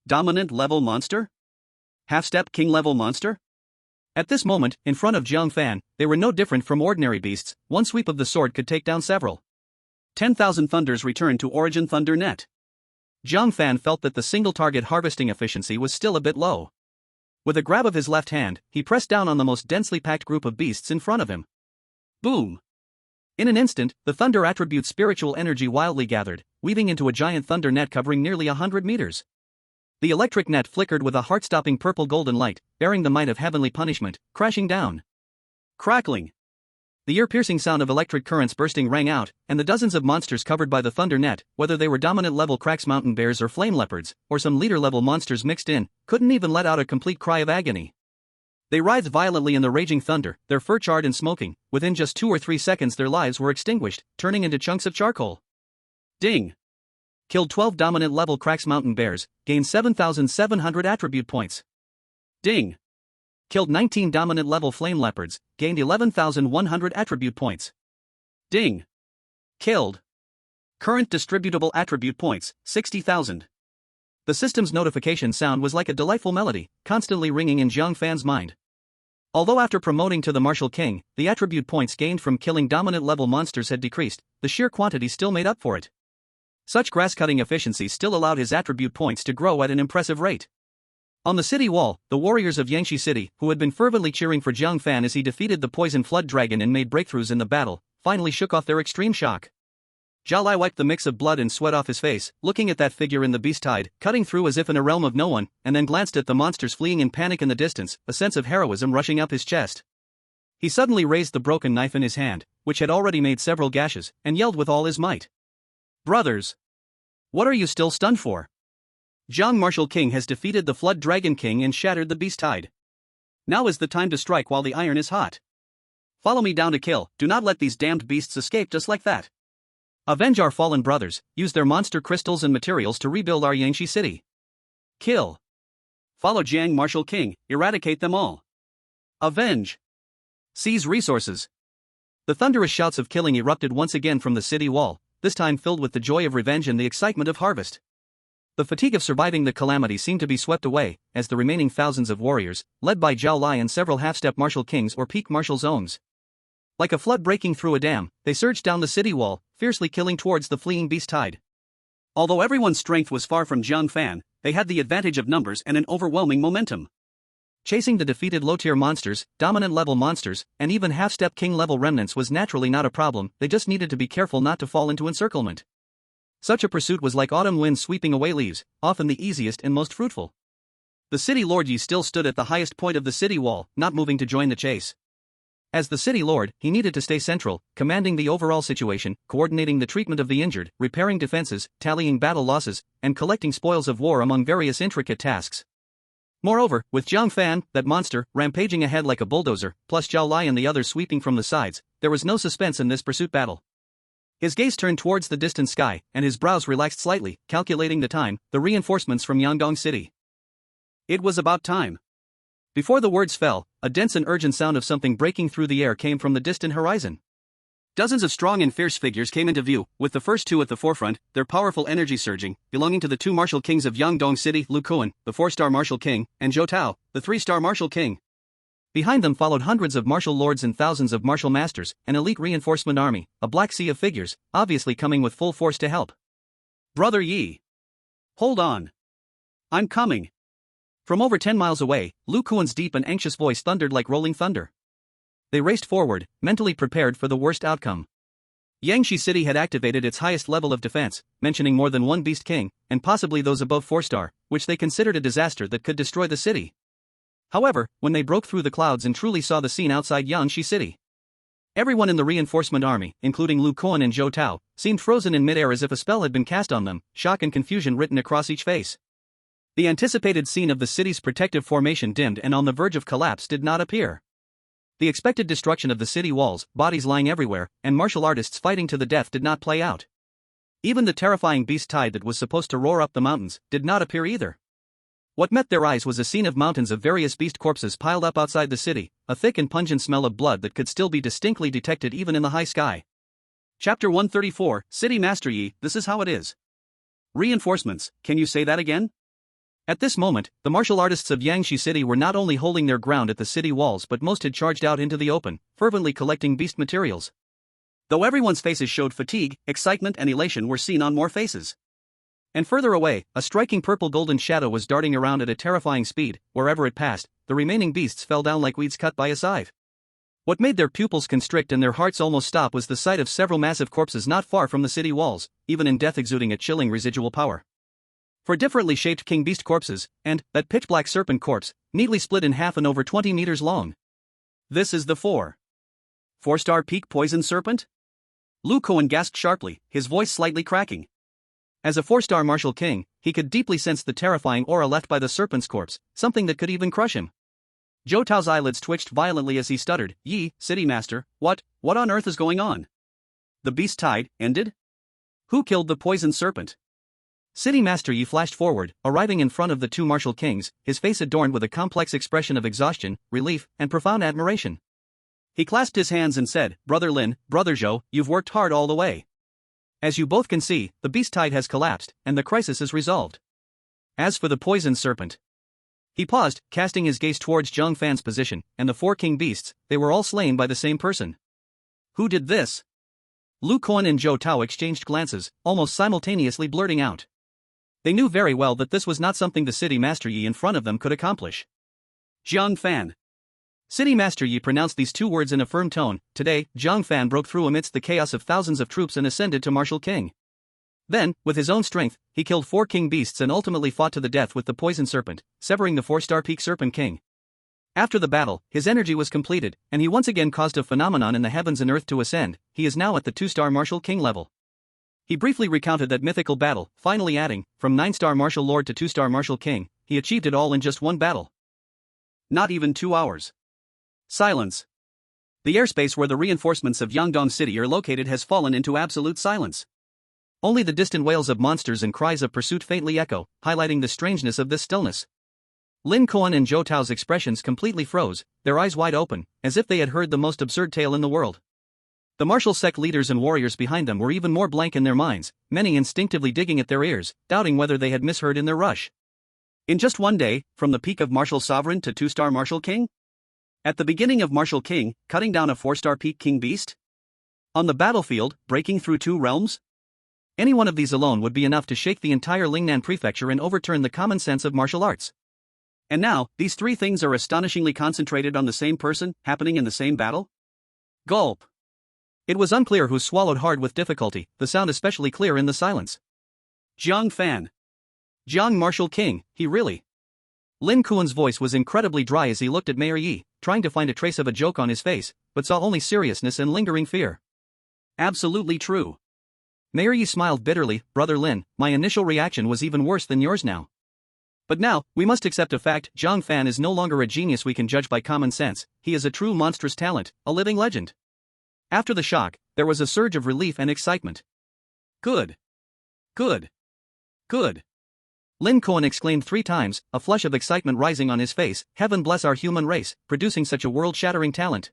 Dominant-level monster? Half-step king-level monster? At this moment, in front of Jiang Fan, they were no different from ordinary beasts. One sweep of the sword could take down several. 10,000 thunders returned to Origin Thunder Net. Jiang Fan felt that the single-target harvesting efficiency was still a bit low. With a grab of his left hand, he pressed down on the most densely packed group of beasts in front of him. Boom! In an instant, the thunder attribute's spiritual energy wildly gathered, weaving into a giant thunder net covering nearly 100 meters. The electric net flickered with a heart-stopping purple-golden light, bearing the might of heavenly punishment, crashing down. Crackling! The ear-piercing sound of electric currents bursting rang out, and the dozens of monsters covered by the thunder net, whether they were dominant-level Crax Mountain Bears or Flame Leopards, or some leader-level monsters mixed in, couldn't even let out a complete cry of agony. They writhed violently in the raging thunder, their fur charred and smoking. Within just 2 or 3 seconds their lives were extinguished, turning into chunks of charcoal. Ding! Killed 12 dominant-level Crax Mountain Bears, gained 7,700 attribute points. Ding! Killed 19 dominant-level Flame Leopards, gained 11,100 attribute points. Ding! Killed. Current distributable attribute points, 60,000. The system's notification sound was like a delightful melody, constantly ringing in Jiang Fan's mind. Although after promoting to the Martial King, the attribute points gained from killing dominant-level monsters had decreased, the sheer quantity still made up for it. Such grass-cutting efficiency still allowed his attribute points to grow at an impressive rate. On the city wall, the warriors of Yangshi City, who had been fervently cheering for Jiang Fan as he defeated the poison flood dragon and made breakthroughs in the battle, finally shook off their extreme shock. Zhao Lai wiped the mix of blood and sweat off his face, looking at that figure in the beast tide, cutting through as if in a realm of no one, and then glanced at the monsters fleeing in panic in the distance, a sense of heroism rushing up his chest. He suddenly raised the broken knife in his hand, which had already made several gashes, and yelled with all his might. "Brothers! What are you still stunned for? Jiang Martial King has defeated the Flood Dragon King and shattered the beast tide. Now is the time to strike while the iron is hot. Follow me down to kill, do not let these damned beasts escape just like that. Avenge our fallen brothers, use their monster crystals and materials to rebuild our Yangshi City. Kill. Follow Jiang Martial King, eradicate them all. Avenge. Seize resources." The thunderous shouts of killing erupted once again from the city wall, this time filled with the joy of revenge and the excitement of harvest. The fatigue of surviving the calamity seemed to be swept away, as the remaining thousands of warriors, led by Zhao Lai and several half-step martial kings or peak martial zones. Like a flood breaking through a dam, they surged down the city wall, fiercely killing towards the fleeing beast tide. Although everyone's strength was far from Jiang Fan, they had the advantage of numbers and an overwhelming momentum. Chasing the defeated low-tier monsters, dominant-level monsters, and even half-step king-level remnants was naturally not a problem, they just needed to be careful not to fall into encirclement. Such a pursuit was like autumn winds sweeping away leaves, often the easiest and most fruitful. The city lord Yi still stood at the highest point of the city wall, not moving to join the chase. As the city lord, he needed to stay central, commanding the overall situation, coordinating the treatment of the injured, repairing defenses, tallying battle losses, and collecting spoils of war among various intricate tasks. Moreover, with Jiang Fan, that monster, rampaging ahead like a bulldozer, plus Zhao Lai and the others sweeping from the sides, there was no suspense in this pursuit battle. His gaze turned towards the distant sky, and his brows relaxed slightly, calculating the time, the reinforcements from Yangdong City. It was about time. Before the words fell, a dense and urgent sound of something breaking through the air came from the distant horizon. Dozens of strong and fierce figures came into view, with the first two at the forefront, their powerful energy surging, belonging to the 2 martial kings of Yangdong City, Lu Kuan, the 4-star martial king, and Zhou Tao, the 3-star martial king. Behind them followed hundreds of martial lords and thousands of martial masters, an elite reinforcement army, a black sea of figures, obviously coming with full force to help. "Brother Yi! Hold on. I'm coming. From over 10 miles away, Lu Kuan's deep and anxious voice thundered like rolling thunder. They raced forward, mentally prepared for the worst outcome. Yangshi City had activated its highest level of defense, mentioning more than one Beast King, and possibly those above 4-star, which they considered a disaster that could destroy the city. However, when they broke through the clouds and truly saw the scene outside Yangshi City, everyone in the reinforcement army, including Lu Kuan and Zhou Tao, seemed frozen in midair as if a spell had been cast on them, shock and confusion written across each face. The anticipated scene of the city's protective formation dimmed and on the verge of collapse did not appear. The expected destruction of the city walls, bodies lying everywhere, and martial artists fighting to the death did not play out. Even the terrifying beast tide that was supposed to roar up the mountains did not appear either. What met their eyes was a scene of mountains of various beast corpses piled up outside the city, a thick and pungent smell of blood that could still be distinctly detected even in the high sky. Chapter 134, City Master Yi, this is how it is. Reinforcements, can you say that again? At this moment, the martial artists of Yangshi City were not only holding their ground at the city walls but most had charged out into the open, fervently collecting beast materials. Though everyone's faces showed fatigue, excitement and elation were seen on more faces. And further away, a striking purple-golden shadow was darting around at a terrifying speed. Wherever it passed, the remaining beasts fell down like weeds cut by a scythe. What made their pupils constrict and their hearts almost stop was the sight of several massive corpses not far from the city walls, even in death exuding a chilling residual power. 4 differently shaped king beast corpses, and that pitch-black serpent corpse, neatly split in half and over 20 meters long. This is the 4-star peak poison serpent? Lu Kuan gasped sharply, his voice slightly cracking. As a 4-star martial king, he could deeply sense the terrifying aura left by the serpent's corpse, something that could even crush him. Zhou Tao's eyelids twitched violently as he stuttered, Yi, City Master, what on earth is going on? The beast tide ended? Who killed the poison serpent? City Master Yi flashed forward, arriving in front of the 2 martial kings, his face adorned with a complex expression of exhaustion, relief, and profound admiration. He clasped his hands and said, Brother Lin, Brother Zhou, you've worked hard all the way. As you both can see, the beast tide has collapsed, and the crisis is resolved. As for the poison serpent. He paused, casting his gaze towards Jiang Fan's position, and the 4 king beasts, they were all slain by the same person. Who did this? Lu Kuan and Zhou Tao exchanged glances, almost simultaneously blurting out. They knew very well that this was not something the City Master Yi in front of them could accomplish. Jiang Fan. City Master Yi pronounced these 2 words in a firm tone. Today, Jiang Fan broke through amidst the chaos of thousands of troops and ascended to martial king. Then, with his own strength, he killed 4 king beasts and ultimately fought to the death with the poison serpent, severing the 4-star peak serpent king. After the battle, his energy was completed, and he once again caused a phenomenon in the heavens and earth to ascend. He is now at the 2-star martial king level. He briefly recounted that mythical battle, finally adding, from 9-star martial lord to 2-star martial king, he achieved it all in just one battle. Not even 2 hours. Silence. The airspace where the reinforcements of Yangdong City are located has fallen into absolute silence. Only the distant wails of monsters and cries of pursuit faintly echo, highlighting the strangeness of this stillness. Lin Kuan and Zhou Tao's expressions completely froze, their eyes wide open, as if they had heard the most absurd tale in the world. The martial sect leaders and warriors behind them were even more blank in their minds, many instinctively digging at their ears, doubting whether they had misheard in their rush. In just one day, from the peak of martial sovereign to 2-star martial king? At the beginning of martial king, cutting down a 4-star peak king beast? On the battlefield, breaking through 2 realms? Any one of these alone would be enough to shake the entire Lingnan prefecture and overturn the common sense of martial arts. And now, these 3 things are astonishingly concentrated on the same person, happening in the same battle? Gulp. It was unclear who swallowed hard with difficulty, the sound especially clear in the silence. Jiang Fan. Jiang Martial King, he really. Lin Kuan's voice was incredibly dry as he looked at Mayor Yi, trying to find a trace of a joke on his face, but saw only seriousness and lingering fear. Absolutely true. Mayor Yi smiled bitterly, Brother Lin, my initial reaction was even worse than yours now. But now, we must accept a fact, Jiang Fan is no longer a genius we can judge by common sense, he is a true monstrous talent, a living legend. After the shock, there was a surge of relief and excitement. Good. Good. Good. Lin Kuan exclaimed 3 times, a flush of excitement rising on his face, heaven bless our human race, producing such a world-shattering talent.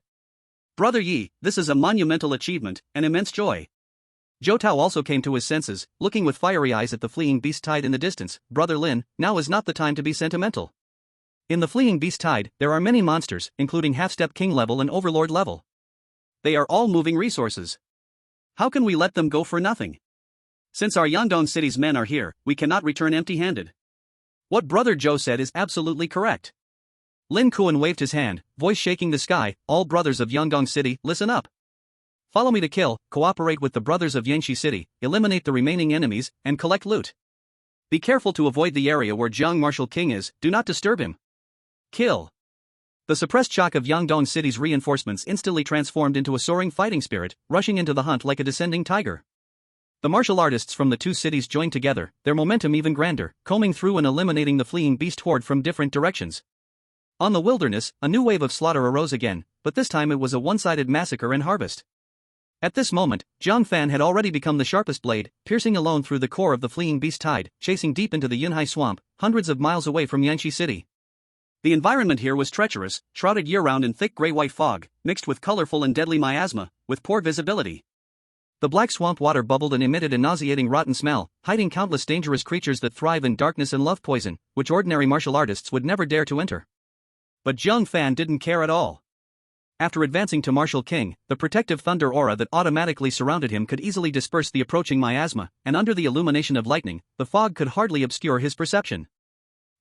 Brother Yi, this is a monumental achievement, an immense joy. Zhou Tao also came to his senses, looking with fiery eyes at the fleeing beast tide in the distance. Brother Lin, now is not the time to be sentimental. In the fleeing beast tide, there are many monsters, including half-step king level and overlord level. They are all moving resources. How can we let them go for nothing? Since our Yangdong city's men are here, we cannot return empty-handed. What Brother Joe said is absolutely correct. Lin Kuan waved his hand, voice shaking the sky. All brothers of Yangdong City, listen up. Follow me to kill, cooperate with the brothers of Yangshi City, eliminate the remaining enemies, and collect loot. Be careful to avoid the area where Jiang Marshal King is, do not disturb him. Kill. The suppressed shock of Yangdong City's reinforcements instantly transformed into a soaring fighting spirit, rushing into the hunt like a descending tiger. The martial artists from the two cities joined together, their momentum even grander, combing through and eliminating the fleeing beast horde from different directions. On the wilderness, a new wave of slaughter arose again, but this time it was a one-sided massacre and harvest. At this moment, Jiang Fan had already become the sharpest blade, piercing alone through the core of the fleeing beast tide, chasing deep into the Yunhai swamp, hundreds of miles away from Yangshi City. The environment here was treacherous, shrouded year-round in thick gray-white fog, mixed with colorful and deadly miasma, with poor visibility. The black swamp water bubbled and emitted a nauseating rotten smell, hiding countless dangerous creatures that thrive in darkness and love poison, which ordinary martial artists would never dare to enter. But Jiang Fan didn't care at all. After advancing to Marshal King, the protective thunder aura that automatically surrounded him could easily disperse the approaching miasma, and under the illumination of lightning, the fog could hardly obscure his perception.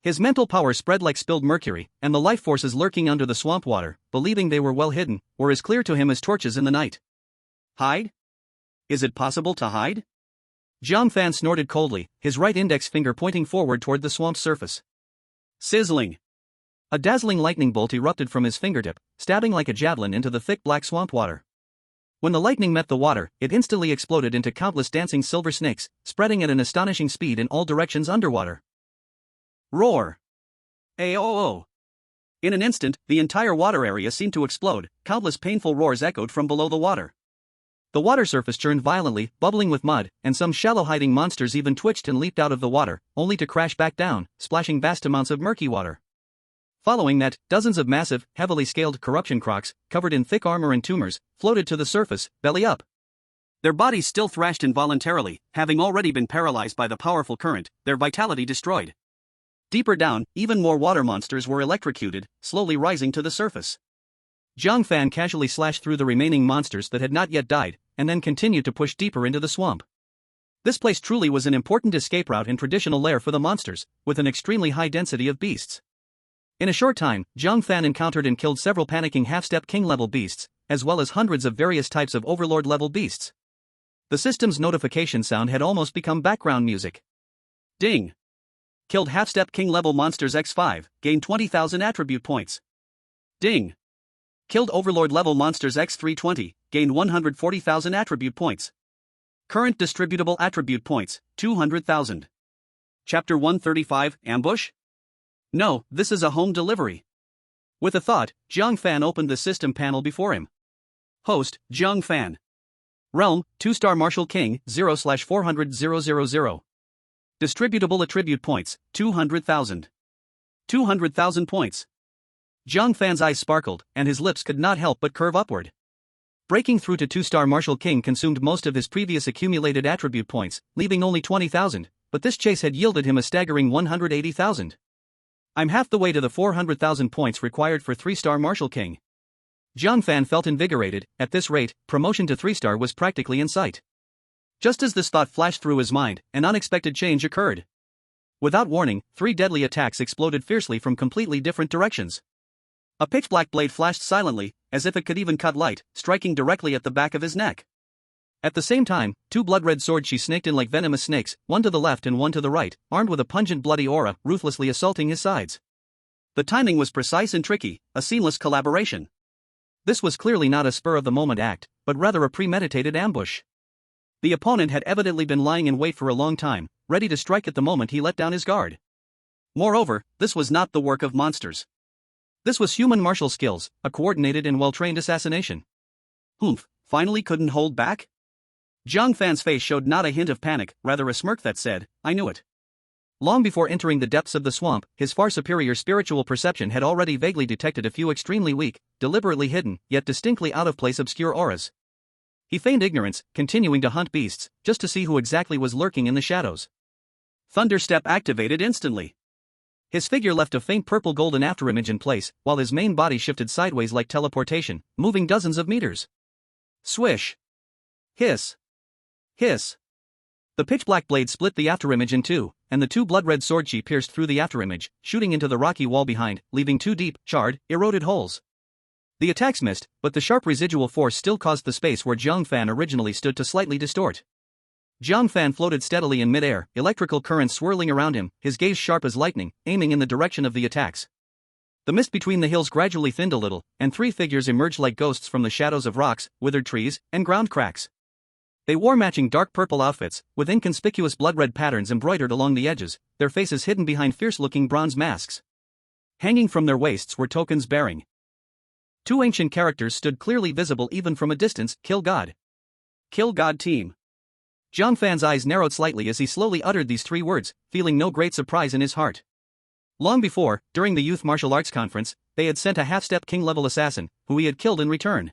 His mental power spread like spilled mercury, and the life forces lurking under the swamp water, believing they were well hidden, were as clear to him as torches in the night. Hide? Is it possible to hide? Jiang Fan snorted coldly, his right index finger pointing forward toward the swamp's surface. Sizzling. A dazzling lightning bolt erupted from his fingertip, stabbing like a javelin into the thick black swamp water. When the lightning met the water, it instantly exploded into countless dancing silver snakes, spreading at an astonishing speed in all directions underwater. Roar! Aoo! In an instant, the entire water area seemed to explode, countless painful roars echoed from below the water. The water surface churned violently, bubbling with mud, and some shallow hiding monsters even twitched and leaped out of the water, only to crash back down, splashing vast amounts of murky water. Following that, dozens of massive, heavily scaled corruption crocs, covered in thick armor and tumors, floated to the surface, belly up. Their bodies still thrashed involuntarily, having already been paralyzed by the powerful current, their vitality destroyed. Deeper down, even more water monsters were electrocuted, slowly rising to the surface. Jiang Fan casually slashed through the remaining monsters that had not yet died, and then continued to push deeper into the swamp. This place truly was an important escape route and traditional lair for the monsters, with an extremely high density of beasts. In a short time, Jiang Fan encountered and killed several panicking half-step king-level beasts, as well as hundreds of various types of overlord-level beasts. The system's notification sound had almost become background music. Ding! Killed half-step king-level monsters X5, gained 20,000 attribute points. Ding! Killed overlord-level monsters X320, gained 140,000 attribute points. Current distributable attribute points, 200,000. Chapter 135, Ambush? No, this is a home delivery. With a thought, Jiang Fan opened the system panel before him. Host, Jiang Fan. Realm, 2-star Marshal King, 0/400,000. Distributable attribute points, 200,000. 200,000 points. Jiang Fan's eyes sparkled, and his lips could not help but curve upward. Breaking through to 2-star Marshal King consumed most of his previous accumulated attribute points, leaving only 20,000, but this chase had yielded him a staggering 180,000. I'm half the way to the 400,000 points required for 3-star Marshal King. Jiang Fan felt invigorated. At this rate, promotion to 3-star was practically in sight. Just as this thought flashed through his mind, an unexpected change occurred. Without warning, 3 deadly attacks exploded fiercely from completely different directions. A pitch-black blade flashed silently, as if it could even cut light, striking directly at the back of his neck. At the same time, 2 blood-red swords she snaked in like venomous snakes, one to the left and one to the right, armed with a pungent bloody aura, ruthlessly assaulting his sides. The timing was precise and tricky, a seamless collaboration. This was clearly not a spur-of-the-moment act, but rather a premeditated ambush. The opponent had evidently been lying in wait for a long time, ready to strike at the moment he let down his guard. Moreover, this was not the work of monsters. This was human martial skills, a coordinated and well-trained assassination. Humph, finally couldn't hold back? Jiang Fan's face showed not a hint of panic, rather a smirk that said, I knew it. Long before entering the depths of the swamp, his far superior spiritual perception had already vaguely detected a few extremely weak, deliberately hidden, yet distinctly out-of-place obscure auras. He feigned ignorance, continuing to hunt beasts, just to see who exactly was lurking in the shadows. Thunderstep activated instantly. His figure left a faint purple-golden afterimage in place, while his main body shifted sideways like teleportation, moving dozens of meters. Swish. Hiss. Hiss. The pitch-black blade split the afterimage in two, and the two blood-red sword chi pierced through the afterimage, shooting into the rocky wall behind, leaving two deep, charred, eroded holes. The attacks missed, but the sharp residual force still caused the space where Jiang Fan originally stood to slightly distort. Jiang Fan floated steadily in midair, electrical currents swirling around him, his gaze sharp as lightning, aiming in the direction of the attacks. The mist between the hills gradually thinned a little, and three figures emerged like ghosts from the shadows of rocks, withered trees, and ground cracks. They wore matching dark purple outfits, with inconspicuous blood-red patterns embroidered along the edges, their faces hidden behind fierce-looking bronze masks. Hanging from their waists were tokens bearing. Two ancient characters stood clearly visible even from a distance: Kill God. Kill God team. Jiang Fan's eyes narrowed slightly as he slowly uttered these three words, feeling no great surprise in his heart. Long before, during the Youth Martial Arts Conference, they had sent a half-step king-level assassin, who he had killed in return.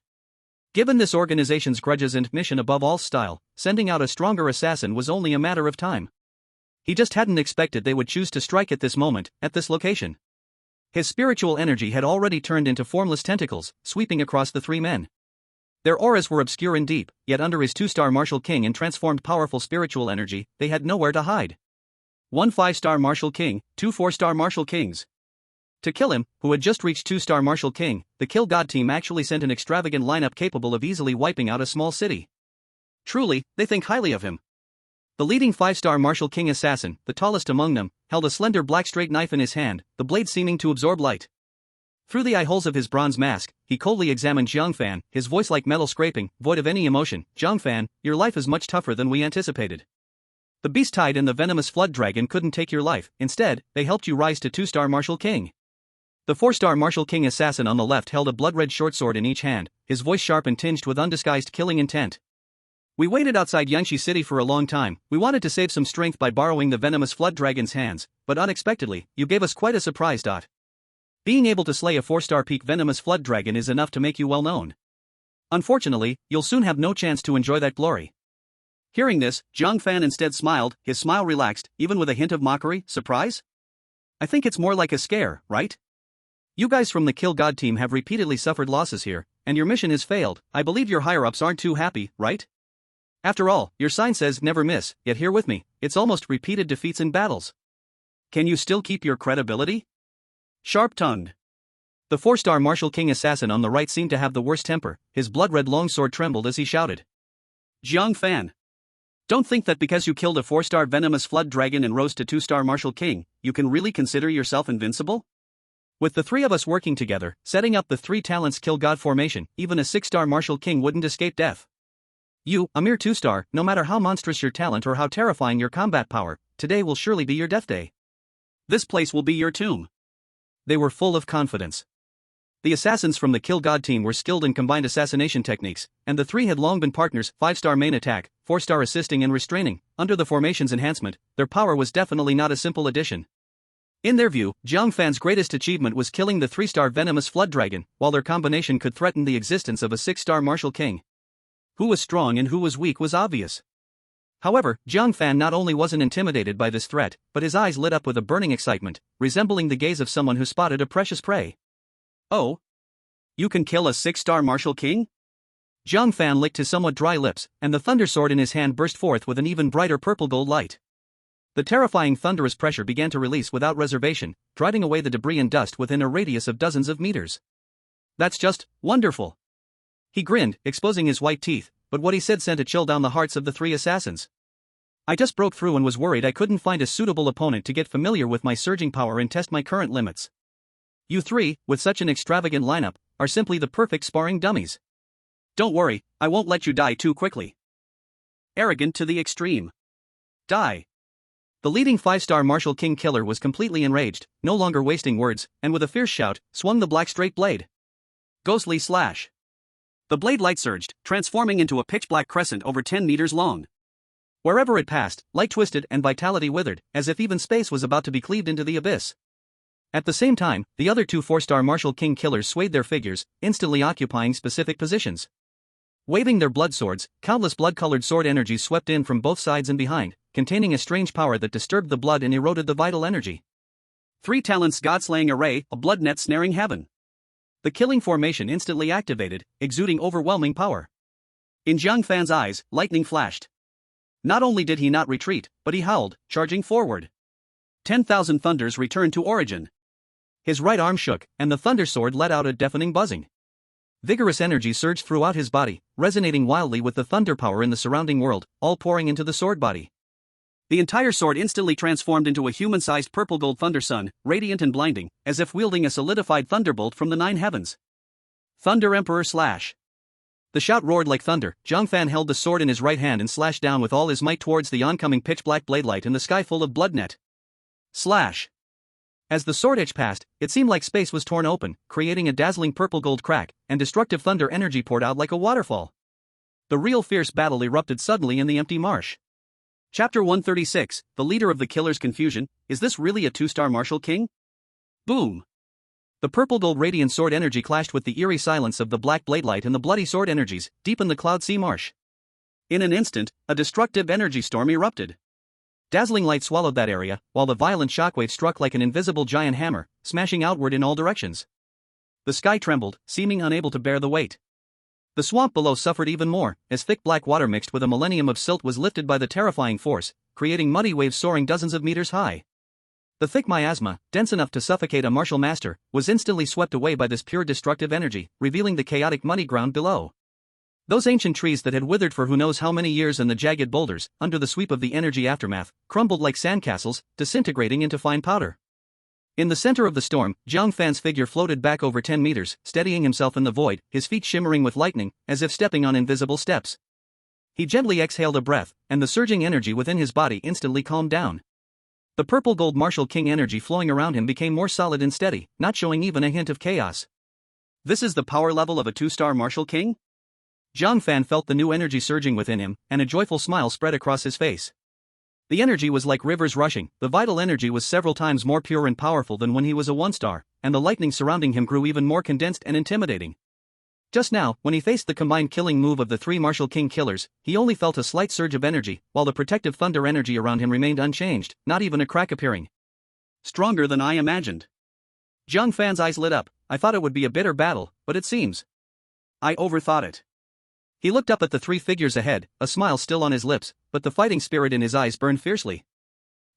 Given this organization's grudges and mission above all style, sending out a stronger assassin was only a matter of time. He just hadn't expected they would choose to strike at this moment, at this location. His spiritual energy had already turned into formless tentacles, sweeping across the three men. Their auras were obscure and deep, yet under his 2-star Martial King and transformed powerful spiritual energy, they had nowhere to hide. 1 5-star Martial King, 2 4-star Martial Kings. To kill him, who had just reached 2-star Martial King, the Kill God team actually sent an extravagant lineup capable of easily wiping out a small city. Truly, they think highly of him. The leading 5-star Martial King assassin, the tallest among them, held a slender black straight knife in his hand, the blade seeming to absorb light. Through the eye holes of his bronze mask, he coldly examined Jiang Fan, his voice like metal scraping, void of any emotion. Jiang Fan, your life is much tougher than we anticipated. The Beast Tide and the venomous Flood Dragon couldn't take your life, instead, they helped you rise to 2-star Martial King. The 4-star Martial King assassin on the left held a blood-red short sword in each hand, his voice sharp and tinged with undisguised killing intent. We waited outside Yangshi City for a long time. We wanted to save some strength by borrowing the venomous Flood Dragon's hands, but unexpectedly, you gave us quite a surprise. Being able to slay a 4-star peak venomous Flood Dragon is enough to make you well known. Unfortunately, you'll soon have no chance to enjoy that glory. Hearing this, Jiang Fan instead smiled, his smile relaxed, even with a hint of mockery. Surprise? I think it's more like a scare, right? You guys from the Kill God team have repeatedly suffered losses here, and your mission has failed. I believe your higher-ups aren't too happy, right? After all, your sign says never miss, yet here with me, it's almost repeated defeats in battles. Can you still keep your credibility? Sharp-tongued. The 4-star Martial King assassin on the right seemed to have the worst temper, his blood-red longsword trembled as he shouted. Jiang Fan. Don't think that because you killed a 4-star venomous Flood Dragon and rose to 2-star Martial King, you can really consider yourself invincible? With the three of us working together, setting up the 3 talents Kill God formation, even a 6-star Martial King wouldn't escape death. You, a mere 2-star, no matter how monstrous your talent or how terrifying your combat power, today will surely be your death day. This place will be your tomb. They were full of confidence. The assassins from the Kill God team were skilled in combined assassination techniques, and the 3 had long been partners: 5-star main attack, 4-star assisting and restraining. Under the formation's enhancement, their power was definitely not a simple addition. In their view, Jiang Fan's greatest achievement was killing the 3-star venomous Flood Dragon, while their combination could threaten the existence of a 6-star Martial King. Who was strong and who was weak was obvious. However, Jiang Fan not only wasn't intimidated by this threat, but his eyes lit up with a burning excitement, resembling the gaze of someone who spotted a precious prey. Oh? You can kill a 6-star Martial King? Jiang Fan licked his somewhat dry lips, and the thunder sword in his hand burst forth with an even brighter purple-gold light. The terrifying thunderous pressure began to release without reservation, driving away the debris and dust within a radius of dozens of meters. That's just wonderful. He grinned, exposing his white teeth, but what he said sent a chill down the hearts of the 3 assassins. I just broke through and was worried I couldn't find a suitable opponent to get familiar with my surging power and test my current limits. You 3, with such an extravagant lineup, are simply the perfect sparring dummies. Don't worry, I won't let you die too quickly. Arrogant to the extreme. Die. The leading 5-star Martial King killer was completely enraged, no longer wasting words, and with a fierce shout, swung the black straight blade. Ghostly slash. The blade light surged, transforming into a pitch-black crescent over 10 meters long. Wherever it passed, light twisted and vitality withered, as if even space was about to be cleaved into the abyss. At the same time, the other 2 4-star Martial King killers swayed their figures, instantly occupying specific positions. Waving their blood swords, countless blood-colored sword energies swept in from both sides and behind, containing a strange power that disturbed the blood and eroded the vital energy. 3 talents God-slaying array, a blood net snaring heaven. The killing formation instantly activated, exuding overwhelming power. In Jiang Fan's eyes, lightning flashed. Not only did he not retreat, but he howled, charging forward. 10,000 thunders returned to origin. His right arm shook, and the thunder sword let out a deafening buzzing. Vigorous energy surged throughout his body, resonating wildly with the thunder power in the surrounding world, all pouring into the sword body. The entire sword instantly transformed into a human-sized purple-gold thunder sun, radiant and blinding, as if wielding a solidified thunderbolt from the 9 heavens. Thunder Emperor slash. The shout roared like thunder. Jiang Fan held the sword in his right hand and slashed down with all his might towards the oncoming pitch-black blade light in the sky full of blood net. Slash. As the sword edge passed, it seemed like space was torn open, creating a dazzling purple-gold crack, and destructive thunder energy poured out like a waterfall. The real fierce battle erupted suddenly in the empty marsh. Chapter 136, The Leader of the Killer's Confusion. Is this really a 2-star martial king? Boom! The purple-gold radiant sword energy clashed with the eerie silence of the black blade light and the bloody sword energies, deep in the cloud sea marsh. In an instant, a destructive energy storm erupted. Dazzling light swallowed that area, while the violent shockwave struck like an invisible giant hammer, smashing outward in all directions. The sky trembled, seeming unable to bear the weight. The swamp below suffered even more, as thick black water mixed with a millennium of silt was lifted by the terrifying force, creating muddy waves soaring dozens of meters high. The thick miasma, dense enough to suffocate a martial master, was instantly swept away by this pure destructive energy, revealing the chaotic muddy ground below. Those ancient trees that had withered for who knows how many years and the jagged boulders, under the sweep of the energy aftermath, crumbled like sandcastles, disintegrating into fine powder. In the center of the storm, Jiang Fan's figure floated back over 10 meters, steadying himself in the void, his feet shimmering with lightning, as if stepping on invisible steps. He gently exhaled a breath, and the surging energy within his body instantly calmed down. The purple-gold martial king energy flowing around him became more solid and steady, not showing even a hint of chaos. This is the power level of a 2-star martial king? Jiang Fan felt the new energy surging within him, and a joyful smile spread across his face. The energy was like rivers rushing, the vital energy was several times more pure and powerful than when he was a 1-star, and the lightning surrounding him grew even more condensed and intimidating. Just now, when he faced the combined killing move of the 3 martial king killers, he only felt a slight surge of energy, while the protective thunder energy around him remained unchanged, not even a crack appearing. Stronger than I imagined. Jiang Fan's eyes lit up. I thought it would be a bitter battle, but it seems I overthought it. He looked up at the 3 figures ahead, a smile still on his lips, but the fighting spirit in his eyes burned fiercely.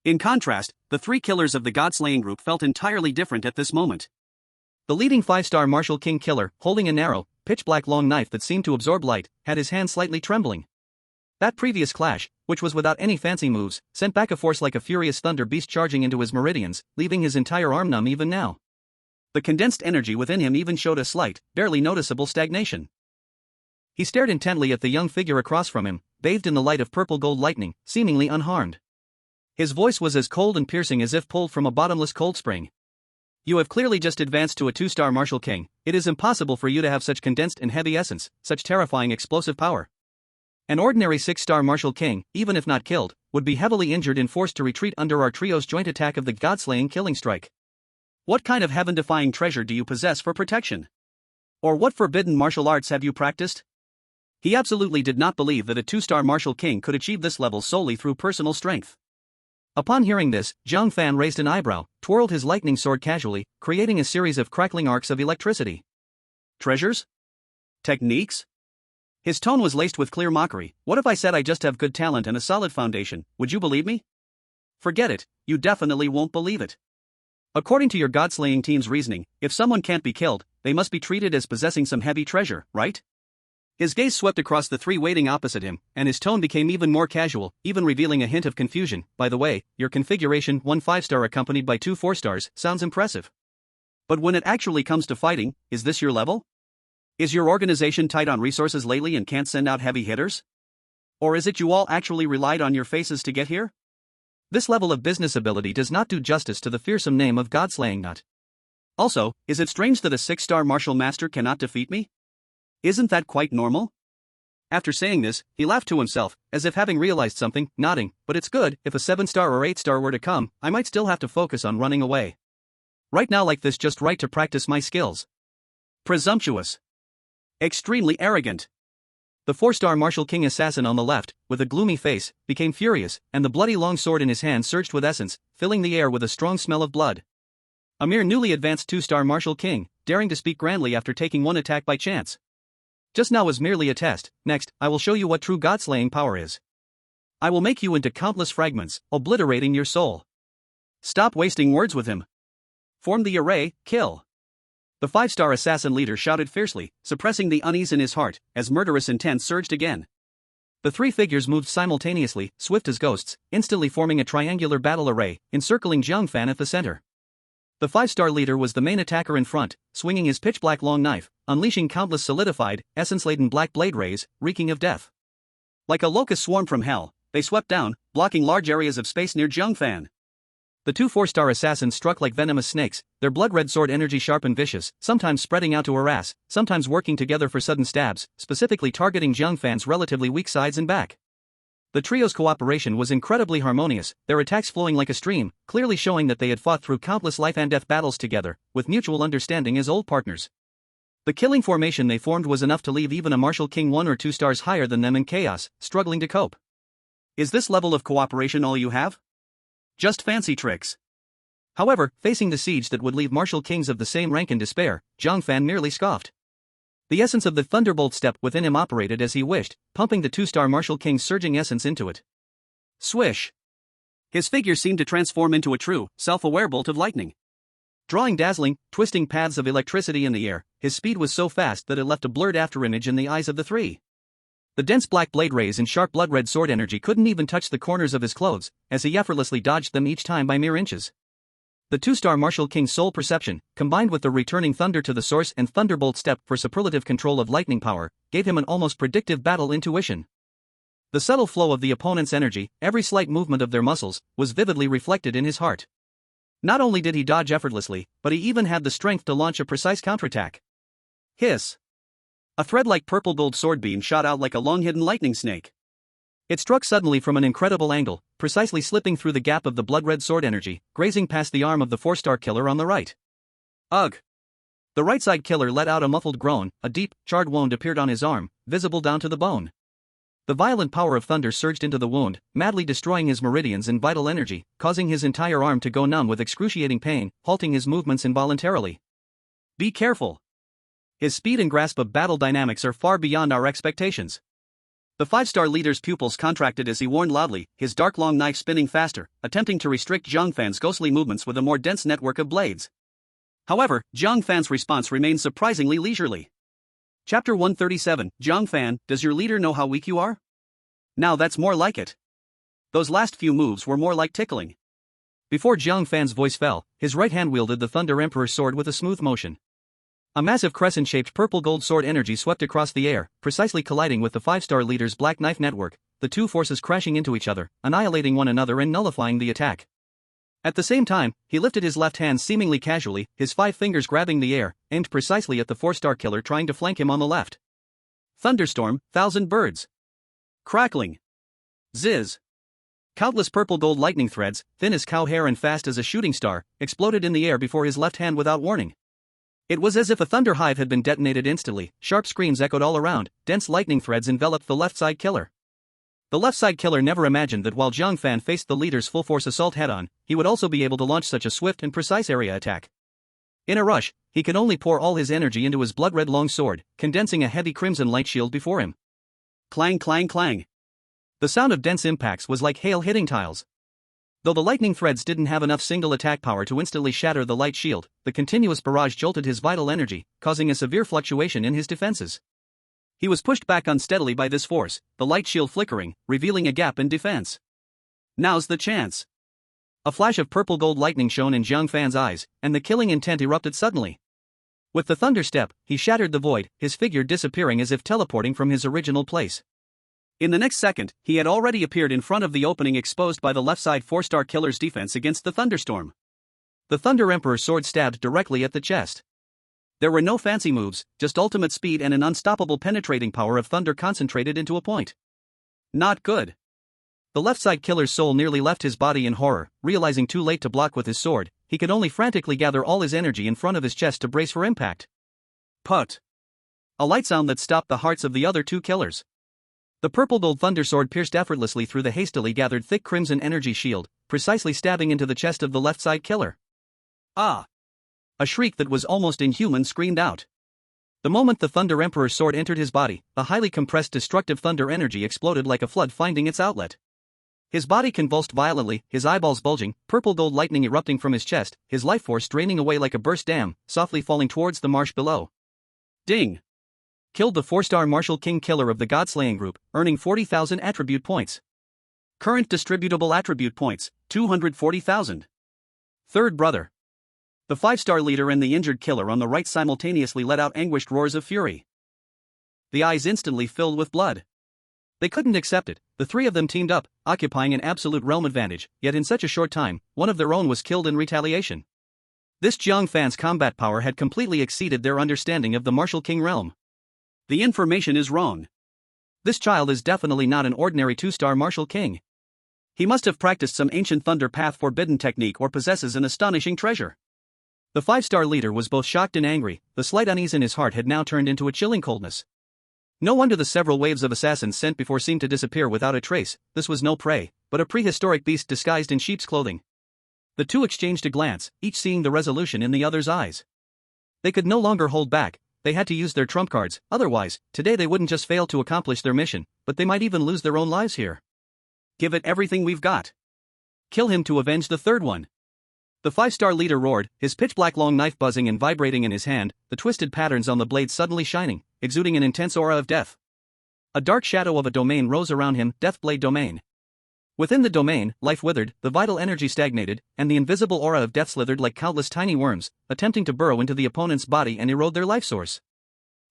In contrast, the 3 killers of the god-slaying group felt entirely different at this moment. The leading 5-star martial king killer, holding a narrow, pitch-black long knife that seemed to absorb light, had his hand slightly trembling. That previous clash, which was without any fancy moves, sent back a force like a furious thunder beast charging into his meridians, leaving his entire arm numb even now. The condensed energy within him even showed a slight, barely noticeable stagnation. He stared intently at the young figure across from him, bathed in the light of purple-gold lightning, seemingly unharmed. His voice was as cold and piercing as if pulled from a bottomless cold spring. You have clearly just advanced to a 2-star martial king. It is impossible for you to have such condensed and heavy essence, such terrifying explosive power. An ordinary 6-star martial king, even if not killed, would be heavily injured and forced to retreat under our trio's joint attack of the god-slaying killing strike. What kind of heaven-defying treasure do you possess for protection? Or what forbidden martial arts have you practiced? He absolutely did not believe that a 2-star martial king could achieve this level solely through personal strength. Upon hearing this, Jiang Fan raised an eyebrow, twirled his lightning sword casually, creating a series of crackling arcs of electricity. Treasures? Techniques? His tone was laced with clear mockery. What if I said I just have good talent and a solid foundation? Would you believe me? Forget it, you definitely won't believe it. According to your god-slaying team's reasoning, if someone can't be killed, they must be treated as possessing some heavy treasure, right? His gaze swept across the 3 waiting opposite him, and his tone became even more casual, even revealing a hint of confusion. By the way, your configuration, 1 5-star accompanied by 2 4-stars, sounds impressive. But when it actually comes to fighting, is this your level? Is your organization tight on resources lately and can't send out heavy hitters? Or is it you all actually relied on your faces to get here? This level of business ability does not do justice to the fearsome name of God-slaying nut. Also, is it strange that a 6-star martial master cannot defeat me? Isn't that quite normal? After saying this, he laughed to himself, as if having realized something, nodding, but it's good, if a 7-star or 8-star were to come, I might still have to focus on running away. Right now like this just right to practice my skills. Presumptuous. Extremely arrogant. The 4-star martial king assassin on the left, with a gloomy face, became furious, and the bloody long sword in his hand surged with essence, filling the air with a strong smell of blood. A mere newly advanced 2-star martial king, daring to speak grandly after taking one attack by chance. Just now was merely a test. Next, I will show you what true god-slaying power is. I will make you into countless fragments, obliterating your soul. Stop wasting words with him. Form the array, kill. The 5-star assassin leader shouted fiercely, suppressing the unease in his heart, as murderous intent surged again. The three figures moved simultaneously, swift as ghosts, instantly forming a triangular battle array, encircling Jiang Fan at the center. The 5-star leader was the main attacker in front, swinging his pitch-black long knife, unleashing countless solidified, essence-laden black blade rays, reeking of death. Like a locust swarm from hell, they swept down, blocking large areas of space near Jiang Fan. The two 4-star assassins struck like venomous snakes, their blood-red sword energy sharp and vicious, sometimes spreading out to harass, sometimes working together for sudden stabs, specifically targeting Jiang Fan's relatively weak sides and back. The trio's cooperation was incredibly harmonious, their attacks flowing like a stream, clearly showing that they had fought through countless life-and-death battles together, with mutual understanding as old partners. The killing formation they formed was enough to leave even a Martial King 1 or 2 stars higher than them in chaos, struggling to cope. Is this level of cooperation all you have? Just fancy tricks. However, facing the siege that would leave Martial Kings of the same rank in despair, Jiang Fan merely scoffed. The essence of the Thunderbolt step within him operated as he wished, pumping the 2-star Martial King's surging essence into it. Swish! His figure seemed to transform into a true, self-aware bolt of lightning. Drawing dazzling, twisting paths of electricity in the air, his speed was so fast that it left a blurred afterimage in the eyes of the three. The dense black blade rays and sharp blood-red sword energy couldn't even touch the corners of his clothes, as he effortlessly dodged them each time by mere inches. The 2-star Martial King's soul perception, combined with the returning thunder to the source and Thunderbolt step for superlative control of lightning power, gave him an almost predictive battle intuition. The subtle flow of the opponent's energy, every slight movement of their muscles, was vividly reflected in his heart. Not only did he dodge effortlessly, but he even had the strength to launch a precise counterattack. Hiss! A thread-like purple gold sword beam shot out like a long-hidden lightning snake. It struck suddenly from an incredible angle, precisely slipping through the gap of the blood-red sword energy, grazing past the arm of the 4-star killer on the right. Ugh! The right-side killer let out a muffled groan, a deep, charred wound appeared on his arm, visible down to the bone. The violent power of thunder surged into the wound, madly destroying his meridians and vital energy, causing his entire arm to go numb with excruciating pain, halting his movements involuntarily. Be careful! His speed and grasp of battle dynamics are far beyond our expectations. The 5-star leader's pupils contracted as he warned loudly, his dark long knife spinning faster, attempting to restrict Jiang Fan's ghostly movements with a more dense network of blades. However, Jiang Fan's response remained surprisingly leisurely. Chapter 137, Jiang Fan, does your leader know how weak you are? Now that's more like it. Those last few moves were more like tickling. Before Jiang Fan's voice fell, his right hand wielded the Thunder Emperor's sword with a smooth motion. A massive crescent-shaped purple gold sword energy swept across the air, precisely colliding with the 5-star leader's black knife network, the two forces crashing into each other, annihilating one another and nullifying the attack. At the same time, he lifted his left hand seemingly casually, his 5 fingers grabbing the air, aimed precisely at the 4-star killer trying to flank him on the left. Thunderstorm, 1,000 birds. Crackling. Zizz. Countless purple gold lightning threads, thin as cow hair and fast as a shooting star, exploded in the air before his left hand without warning. It was as if a thunder hive had been detonated instantly, sharp screams echoed all around, dense lightning threads enveloped the left-side killer. The left-side killer never imagined that while Jiang Fan faced the leader's full-force assault head-on, he would also be able to launch such a swift and precise area attack. In a rush, he could only pour all his energy into his blood-red long sword, condensing a heavy crimson light shield before him. Clang clang clang. The sound of dense impacts was like hail hitting tiles. Though the lightning threads didn't have enough single attack power to instantly shatter the light shield, the continuous barrage jolted his vital energy, causing a severe fluctuation in his defenses. He was pushed back unsteadily by this force, the light shield flickering, revealing a gap in defense. Now's the chance. A flash of purple gold lightning shone in Jiang Fan's eyes, and the killing intent erupted suddenly. With the thunder step, he shattered the void, his figure disappearing as if teleporting from his original place. In the next second, he had already appeared in front of the opening exposed by the left-side 4-star killer's defense against the thunderstorm. The Thunder Emperor's sword stabbed directly at the chest. There were no fancy moves, just ultimate speed and an unstoppable penetrating power of thunder concentrated into a point. Not good. The left-side killer's soul nearly left his body in horror, realizing too late to block with his sword, he could only frantically gather all his energy in front of his chest to brace for impact. Put. A light sound that stopped the hearts of the other two killers. The purple gold thunder sword pierced effortlessly through the hastily gathered thick crimson energy shield, precisely stabbing into the chest of the left-side killer. Ah! A shriek that was almost inhuman screamed out. The moment the Thunder Emperor's sword entered his body, a highly compressed destructive thunder energy exploded like a flood finding its outlet. His body convulsed violently, his eyeballs bulging, purple gold lightning erupting from his chest, his life force draining away like a burst dam, softly falling towards the marsh below. Ding! Killed the 4-star Martial King killer of the God-slaying group, earning 40,000 attribute points. Current distributable attribute points, 240,000. Third brother. The 5-star leader and the injured killer on the right simultaneously let out anguished roars of fury. The eyes instantly filled with blood. They couldn't accept it. The three of them teamed up, occupying an absolute realm advantage, yet in such a short time, one of their own was killed in retaliation. This Jiang Fan's combat power had completely exceeded their understanding of the Martial King realm. The information is wrong. This child is definitely not an ordinary 2-star Martial King. He must have practiced some ancient Thunder Path forbidden technique or possesses an astonishing treasure. The 5-star leader was both shocked and angry. The slight unease in his heart had now turned into a chilling coldness. No wonder the several waves of assassins sent before seemed to disappear without a trace. This was no prey, but a prehistoric beast disguised in sheep's clothing. The two exchanged a glance, each seeing the resolution in the other's eyes. They could no longer hold back. They had to use their trump cards, otherwise, today they wouldn't just fail to accomplish their mission, but they might even lose their own lives here. Give it everything we've got. Kill him to avenge the third one. The 5-star leader roared, his pitch-black long knife buzzing and vibrating in his hand, the twisted patterns on the blade suddenly shining, exuding an intense aura of death. A dark shadow of a domain rose around him, Deathblade Domain. Within the domain, life withered, the vital energy stagnated, and the invisible aura of death slithered like countless tiny worms, attempting to burrow into the opponent's body and erode their life source.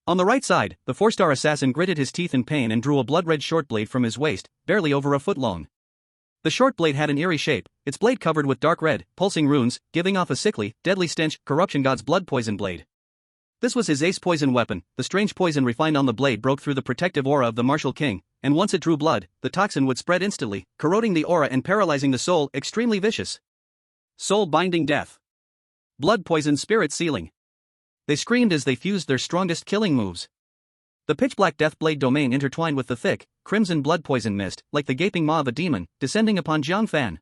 On the right side, the 4-star assassin gritted his teeth in pain and drew a blood-red short blade from his waist, barely over a foot long. The short blade had an eerie shape, its blade covered with dark red, pulsing runes, giving off a sickly, deadly stench, corruption god's blood poison blade. This was his ace poison weapon. The strange poison refined on the blade broke through the protective aura of the Martial King, and once it drew blood, the toxin would spread instantly, corroding the aura and paralyzing the soul, extremely vicious. Soul-binding death. Blood poison spirit sealing. They screamed as they fused their strongest killing moves. The pitch-black Deathblade Domain intertwined with the thick, crimson blood poison mist, like the gaping maw of a demon, descending upon Jiang Fan.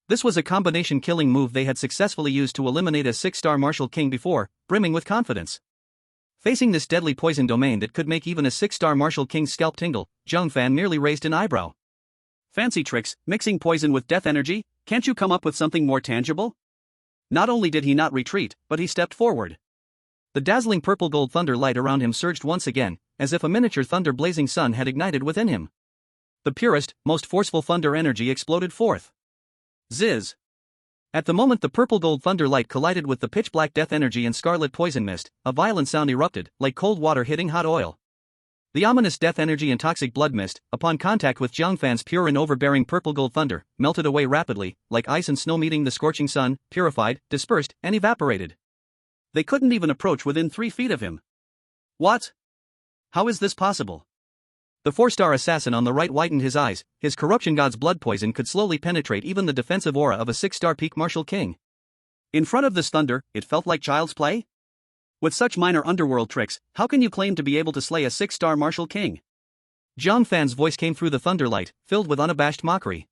This was a combination killing move they had successfully used to eliminate a 6-star Martial King before, brimming with confidence. Facing this deadly poison domain that could make even a 6-star Martial King's scalp tingle, Jiang Fan merely raised an eyebrow. Fancy tricks, mixing poison with death energy? Can't you come up with something more tangible? Not only did he not retreat, but he stepped forward. The dazzling purple gold thunder light around him surged once again, as if a miniature thunder-blazing sun had ignited within him. The purest, most forceful thunder energy exploded forth. Ziz! At the moment the purple gold thunder light collided with the pitch-black death energy and scarlet poison mist, a violent sound erupted, like cold water hitting hot oil. The ominous death energy and toxic blood mist, upon contact with Jiang Fan's pure and overbearing purple gold thunder, melted away rapidly, like ice and snow meeting the scorching sun, purified, dispersed, and evaporated. They couldn't even approach within 3 feet of him. What? How is this possible? The 4-star assassin on the right widened his eyes. His corruption god's blood poison could slowly penetrate even the defensive aura of a 6-star peak Martial King. In front of this thunder, it felt like child's play? With such minor underworld tricks, how can you claim to be able to slay a 6-star Martial King? Jiang Fan's voice came through the thunderlight, filled with unabashed mockery.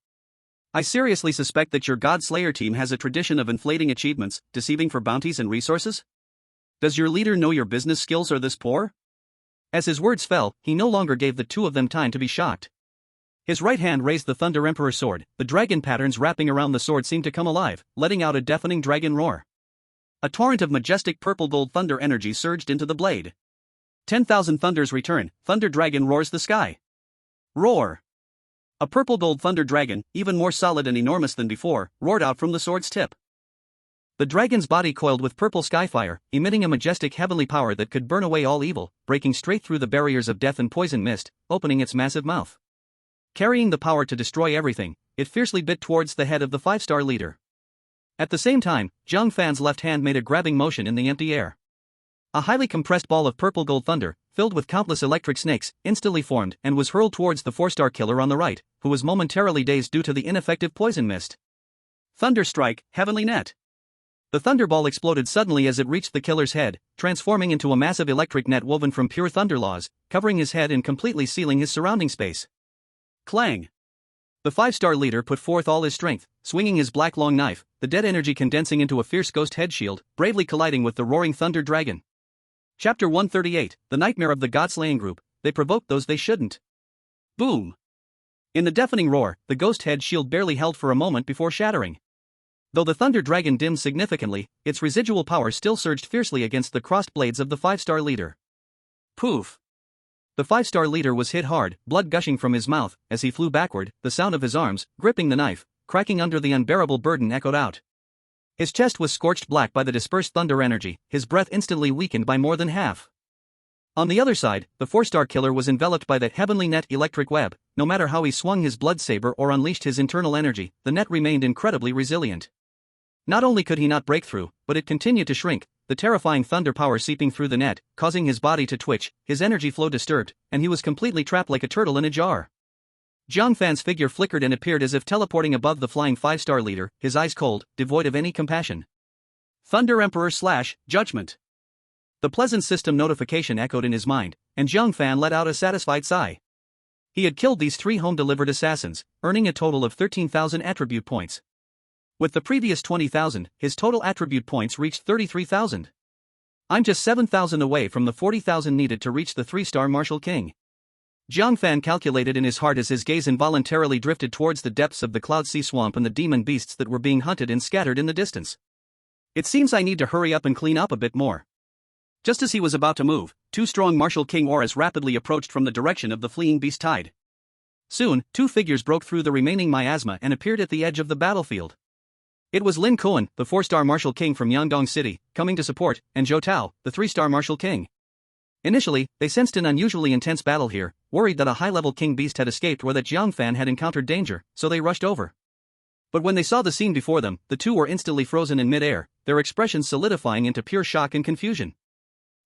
I seriously suspect that your God Slayer team has a tradition of inflating achievements, deceiving for bounties and resources? Does your leader know your business skills are this poor? As his words fell, he no longer gave the two of them time to be shocked. His right hand raised the Thunder Emperor sword, the dragon patterns wrapping around the sword seemed to come alive, letting out a deafening dragon roar. A torrent of majestic purple gold thunder energy surged into the blade. 10,000 thunders return, Thunder Dragon roars the sky. Roar! A purple gold thunder dragon, even more solid and enormous than before, roared out from the sword's tip. The dragon's body coiled with purple skyfire, emitting a majestic heavenly power that could burn away all evil, breaking straight through the barriers of death and poison mist, opening its massive mouth. Carrying the power to destroy everything, it fiercely bit towards the head of the 5-star leader. At the same time, Jiang Fan's left hand made a grabbing motion in the empty air. A highly compressed ball of purple gold thunder, filled with countless electric snakes, instantly formed and was hurled towards the 4-star killer on the right, who was momentarily dazed due to the ineffective poison mist. Thunder Strike, Heavenly Net! The thunderball exploded suddenly as it reached the killer's head, transforming into a massive electric net woven from pure thunder laws, covering his head and completely sealing his surrounding space. Clang! The 5-star leader put forth all his strength, swinging his black long knife, the dead energy condensing into a fierce ghost head shield, bravely colliding with the roaring thunder dragon. Chapter 138, The Nightmare of the God-Slaying Group, They Provoked Those They Shouldn't. Boom! In the deafening roar, the ghost head shield barely held for a moment before shattering. Though the Thunder Dragon dimmed significantly, its residual power still surged fiercely against the crossed blades of the 5-star leader. Poof! The 5-star leader was hit hard, blood gushing from his mouth, as he flew backward, the sound of his arms, gripping the knife, cracking under the unbearable burden echoed out. His chest was scorched black by the dispersed thunder energy, his breath instantly weakened by more than half. On the other side, the 4-star killer was enveloped by that heavenly net electric web. No matter how he swung his blood saber or unleashed his internal energy, the net remained incredibly resilient. Not only could he not break through, but it continued to shrink, the terrifying thunder power seeping through the net, causing his body to twitch, his energy flow disturbed, and he was completely trapped like a turtle in a jar. Jiang Fan's figure flickered and appeared as if teleporting above the flying 5-star leader, his eyes cold, devoid of any compassion. Thunder Emperor / Judgment. The pleasant system notification echoed in his mind, and Jiang Fan let out a satisfied sigh. He had killed these 3 home-delivered assassins, earning a total of 13,000 attribute points. With the previous 20,000, his total attribute points reached 33,000. I'm just 7,000 away from the 40,000 needed to reach the 3-star Martial King. Jiang Fan calculated in his heart as his gaze involuntarily drifted towards the depths of the Cloud Sea Swamp and the demon beasts that were being hunted and scattered in the distance. It seems I need to hurry up and clean up a bit more. Just as he was about to move, 2 strong Martial King auras rapidly approached from the direction of the fleeing beast tide. Soon, 2 figures broke through the remaining miasma and appeared at the edge of the battlefield. It was Lin Kuan, the 4-star Martial King from Yangdong City, coming to support, and Zhou Tao, the 3-star Martial King. Initially, they sensed an unusually intense battle here, worried that a high-level king beast had escaped or that Jiang Fan had encountered danger, so they rushed over. But when they saw the scene before them, the 2 were instantly frozen in mid-air, their expressions solidifying into pure shock and confusion.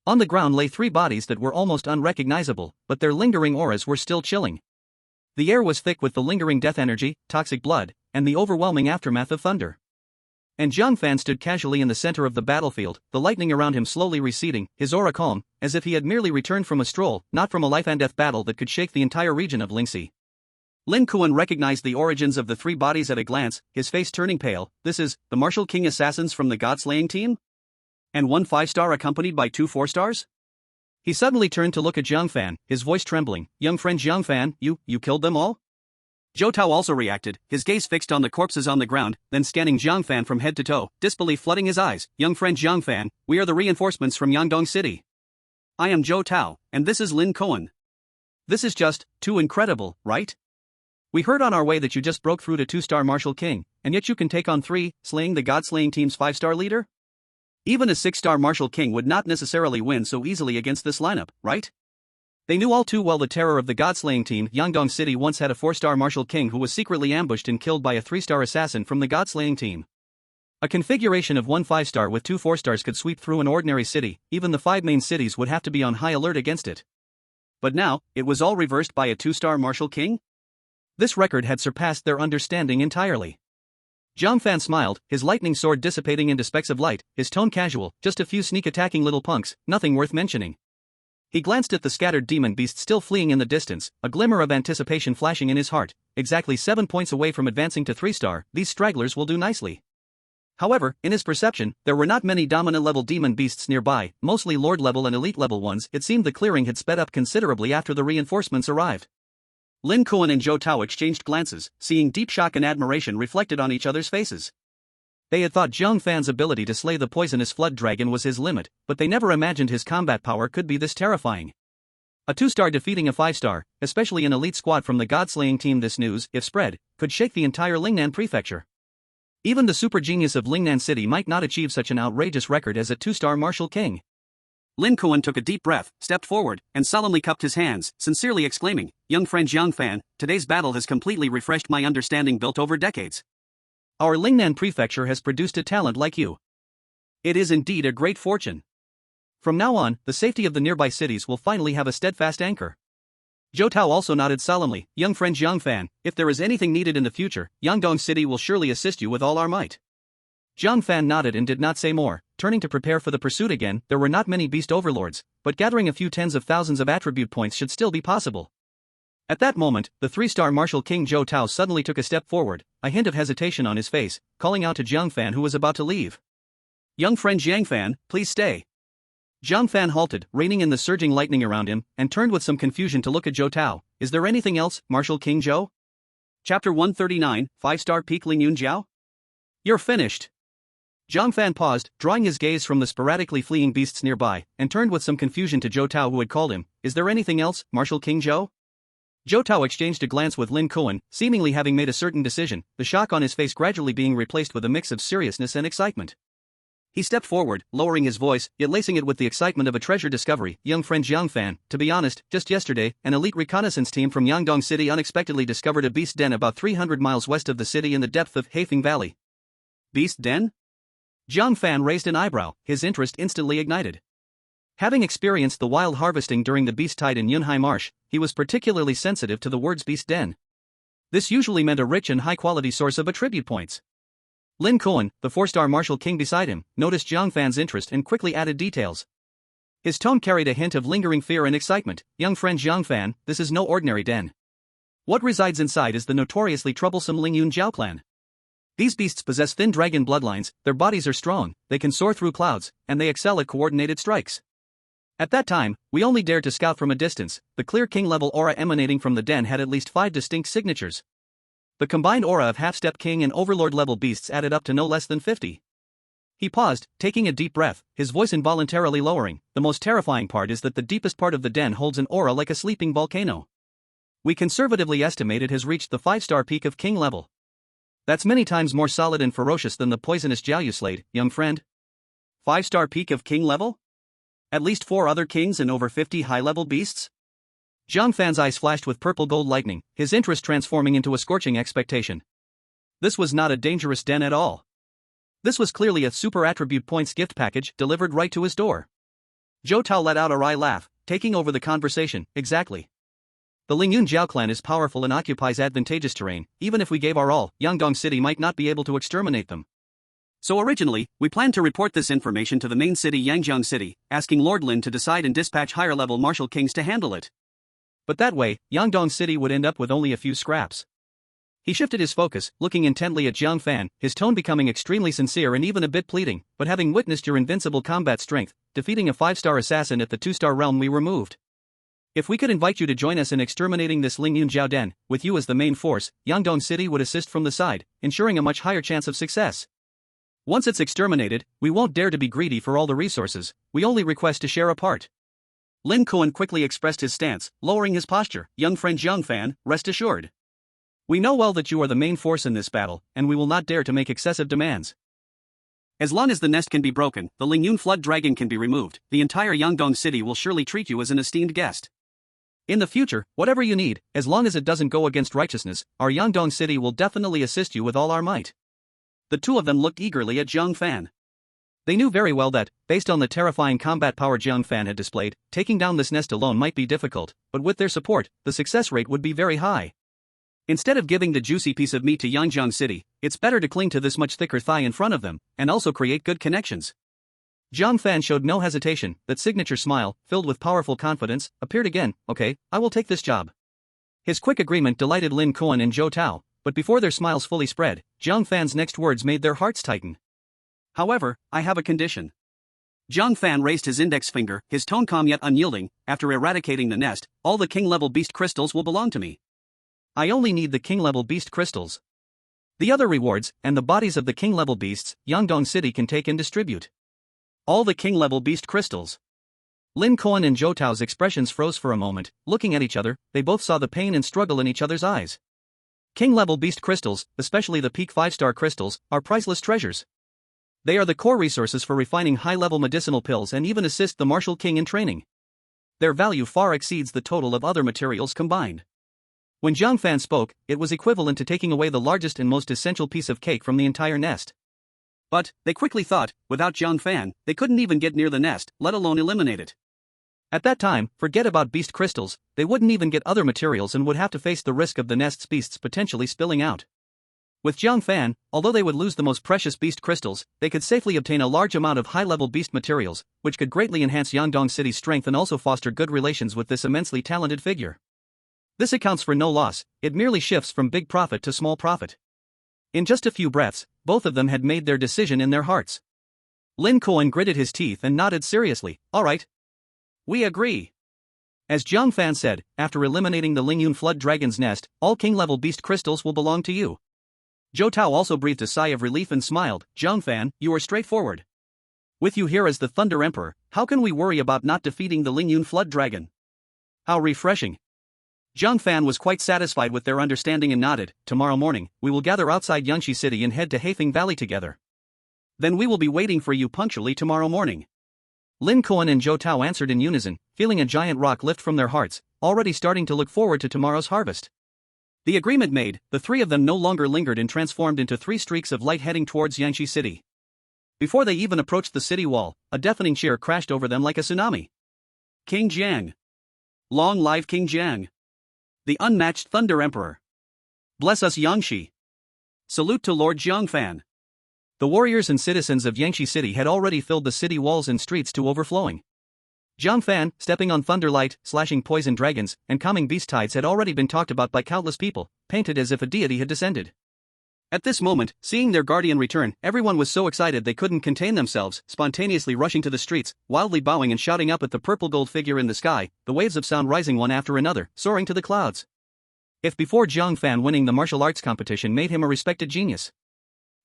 On the ground lay 3 bodies that were almost unrecognizable, but their lingering auras were still chilling. The air was thick with the lingering death energy, toxic blood, and the overwhelming aftermath of thunder. And Jiang Fan stood casually in the center of the battlefield, the lightning around him slowly receding, his aura calm, as if he had merely returned from a stroll, not from a life-and-death battle that could shake the entire region of Lingxi. Lin Kuan recognized the origins of the 3 bodies at a glance, his face turning pale. This is the Martial King assassins from the God-slaying team? And 1 5-star accompanied by 2 4-stars? He suddenly turned to look at Jiang Fan, his voice trembling. Young friend Jiang Fan, you killed them all? Zhou Tao also reacted, his gaze fixed on the corpses on the ground, then scanning Jiang Fan from head to toe, disbelief flooding his eyes. Young friend Jiang Fan, we are the reinforcements from Yangdong City. I am Zhou Tao, and this is Lin Kuan. This is just too incredible, right? We heard on our way that you just broke through to 2-star Martial King, and yet you can take on 3, slaying the God-slaying team's 5-star leader? Even a 6-star Martial King would not necessarily win so easily against this lineup, right? They knew all too well the terror of the God-slaying team. Yangdong City once had a 4-star Martial King who was secretly ambushed and killed by a 3-star assassin from the God-slaying team. A configuration of 1 5-star with 2 4-stars could sweep through an ordinary city, even the 5 main cities would have to be on high alert against it. But now, it was all reversed by a 2-star Martial King? This record had surpassed their understanding entirely. Jiang Fan smiled, his lightning sword dissipating into specks of light, his tone casual, just a few sneak-attacking little punks, nothing worth mentioning. He glanced at the scattered demon beasts still fleeing in the distance, a glimmer of anticipation flashing in his heart. Exactly 7 points away from advancing to 3-star, these stragglers will do nicely. However, in his perception, there were not many dominant-level demon beasts nearby, mostly Lord-level and Elite-level ones. It seemed the clearing had sped up considerably after the reinforcements arrived. Lin Kuan and Zhou Tao exchanged glances, seeing deep shock and admiration reflected on each other's faces. They had thought Jiang Fan's ability to slay the poisonous flood dragon was his limit, but they never imagined his combat power could be this terrifying. A 2-star defeating a 5-star, especially an elite squad from the God-slaying team. This news, if spread, could shake the entire Lingnan prefecture. Even the super genius of Lingnan City might not achieve such an outrageous record as a 2-star Martial King. Lin Kuan took a deep breath, stepped forward, and solemnly cupped his hands, sincerely exclaiming, "Young friend Jiang Fan, today's battle has completely refreshed my understanding built over decades. Our Lingnan prefecture has produced a talent like you. It is indeed a great fortune. From now on, the safety of the nearby cities will finally have a steadfast anchor." Zhou Tao also nodded solemnly, "Young friend Jiang Fan, if there is anything needed in the future, Yangdong City will surely assist you with all our might." Jiang Fan nodded and did not say more, turning to prepare for the pursuit again. There were not many beast overlords, but gathering a few tens of thousands of attribute points should still be possible. At that moment, the 3-star Martial King Zhou Tao suddenly took a step forward, a hint of hesitation on his face, calling out to Jiang Fan who was about to leave. "Young friend Jiang Fan, please stay." Jiang Fan halted, reining in the surging lightning around him, and turned with some confusion to look at Zhou Tao. "Is there anything else, Martial King Zhou?" Chapter 139, 5-star peak Lingyun Jiao? You're finished. Jiang Fan paused, drawing his gaze from the sporadically fleeing beasts nearby, and turned with some confusion to Zhou Tao, who had called him. Is there anything else, Martial King Zhou? Zhou Tao exchanged a glance with Lin Kuan, seemingly having made a certain decision, the shock on his face gradually being replaced with a mix of seriousness and excitement. He stepped forward, lowering his voice, yet lacing it with the excitement of a treasure discovery. Young friend Jiang Fan, to be honest, just yesterday, an elite reconnaissance team from Yangdong City unexpectedly discovered a beast den about 300 miles west of the city in the depth of Haifeng Valley. Beast den? Jiang Fan raised an eyebrow, his interest instantly ignited. Having experienced the wild harvesting during the beast tide in Yunhai Marsh, he was particularly sensitive to the words beast den. This usually meant a rich and high-quality source of attribute points. Lin Kuan, the 4-star martial king beside him, noticed Jiang Fan's interest and quickly added details. His tone carried a hint of lingering fear and excitement. Young friend Jiang Fan, this is no ordinary den. What resides inside is the notoriously troublesome Lingyun Jiao clan. These beasts possess thin dragon bloodlines, their bodies are strong, they can soar through clouds, and they excel at coordinated strikes. At that time, we only dared to scout from a distance. The clear king-level aura emanating from the den had at least 5 distinct signatures. The combined aura of half-step king and overlord-level beasts added up to no less than 50. He paused, taking a deep breath, his voice involuntarily lowering. The most terrifying part is that the deepest part of the den holds an aura like a sleeping volcano. We conservatively estimate it has reached the 5-star peak of king level. That's many times more solid and ferocious than the poisonous Jiao you slayed, young friend. 5-star peak of king level? At least 4 other kings and over 50 high-level beasts? Jiang Fan's eyes flashed with purple-gold lightning, his interest transforming into a scorching expectation. This was not a dangerous den at all. This was clearly a super attribute points gift package delivered right to his door. Zhou Tao let out a wry laugh, taking over the conversation. Exactly. The Lingyun Jiao clan is powerful and occupies advantageous terrain. Even if we gave our all, Yangdong City might not be able to exterminate them. So originally, we planned to report this information to the main city Yangjiang City, asking Lord Lin to decide and dispatch higher-level martial kings to handle it. But that way, Yangdong City would end up with only a few scraps. He shifted his focus, looking intently at Jiang Fan, his tone becoming extremely sincere and even a bit pleading. But having witnessed your invincible combat strength, defeating a 5-star assassin at the 2-star realm, we were moved. If we could invite you to join us in exterminating this Lingyun Jiao den, with you as the main force, Yangdong City would assist from the side, ensuring a much higher chance of success. Once it's exterminated, we won't dare to be greedy for all the resources, we only request to share a part. Lin Kuan quickly expressed his stance, lowering his posture. Young friend Jiang Fan, rest assured. We know well that you are the main force in this battle, and we will not dare to make excessive demands. As long as the nest can be broken, the Lingyun flood dragon can be removed, the entire Yangdong City will surely treat you as an esteemed guest. In the future, whatever you need, as long as it doesn't go against righteousness, our Yangdong City will definitely assist you with all our might. The two of them looked eagerly at Jiang Fan. They knew very well that, based on the terrifying combat power Jiang Fan had displayed, taking down this nest alone might be difficult, but with their support, the success rate would be very high. Instead of giving the juicy piece of meat to Yangjiang City, it's better to cling to this much thicker thigh in front of them, and also create good connections. Jiang Fan showed no hesitation, that signature smile, filled with powerful confidence, appeared again. Okay, I will take this job. His quick agreement delighted Lin Kuan and Zhou Tao, but before their smiles fully spread, Jiang Fan's next words made their hearts tighten. However, I have a condition. Jiang Fan raised his index finger, his tone calm yet unyielding. After eradicating the nest, all the king-level beast crystals will belong to me. I only need the king-level beast crystals. The other rewards, and the bodies of the king-level beasts, Yangdong City can take and distribute. All the king-level beast crystals. Lin Kuan and Zhou Tao's expressions froze for a moment. Looking at each other, they both saw the pain and struggle in each other's eyes. King-level beast crystals, especially the peak 5-star crystals, are priceless treasures. They are the core resources for refining high-level medicinal pills and even assist the martial king in training. Their value far exceeds the total of other materials combined. When Jiang Fan spoke, it was equivalent to taking away the largest and most essential piece of cake from the entire nest. But, they quickly thought, without Jiang Fan, they couldn't even get near the nest, let alone eliminate it. At that time, forget about beast crystals, they wouldn't even get other materials and would have to face the risk of the nest's beasts potentially spilling out. With Jiang Fan, although they would lose the most precious beast crystals, they could safely obtain a large amount of high-level beast materials, which could greatly enhance Yangdong City's strength and also foster good relations with this immensely talented figure. This accounts for no loss, it merely shifts from big profit to small profit. In just a few breaths, both of them had made their decision in their hearts. Lin Kuan gritted his teeth and nodded seriously. All right. We agree. As Jiang Fan said, after eliminating the Lingyun Flood Dragon's Nest, all king-level beast crystals will belong to you. Zhou Tao also breathed a sigh of relief and smiled. Jiang Fan, you are straightforward. With you here as the Thunder Emperor, how can we worry about not defeating the Lingyun Flood Dragon? How refreshing. Jiang Fan was quite satisfied with their understanding and nodded. Tomorrow morning, we will gather outside Yangshi City and head to Haifeng Valley together. Then we will be waiting for you punctually tomorrow morning. Lin Kuan and Zhou Tao answered in unison, feeling a giant rock lift from their hearts, already starting to look forward to tomorrow's harvest. The agreement made, the three of them no longer lingered and transformed into 3 streaks of light heading towards Yangshi City. Before they even approached the city wall, a deafening cheer crashed over them like a tsunami. King Jiang! Long live King Jiang! The unmatched Thunder Emperor! Bless us Yangshi! Salute to Lord Jiang Fan! The warriors and citizens of Yangshi City had already filled the city walls and streets to overflowing. Jiang Fan, stepping on thunderlight, slashing poison dragons, and calming beast tides had already been talked about by countless people, painted as if a deity had descended. At this moment, seeing their guardian return, everyone was so excited they couldn't contain themselves, spontaneously rushing to the streets, wildly bowing and shouting up at the purple gold figure in the sky, the waves of sound rising one after another, soaring to the clouds. If before Jiang Fan winning the martial arts competition made him a respected genius,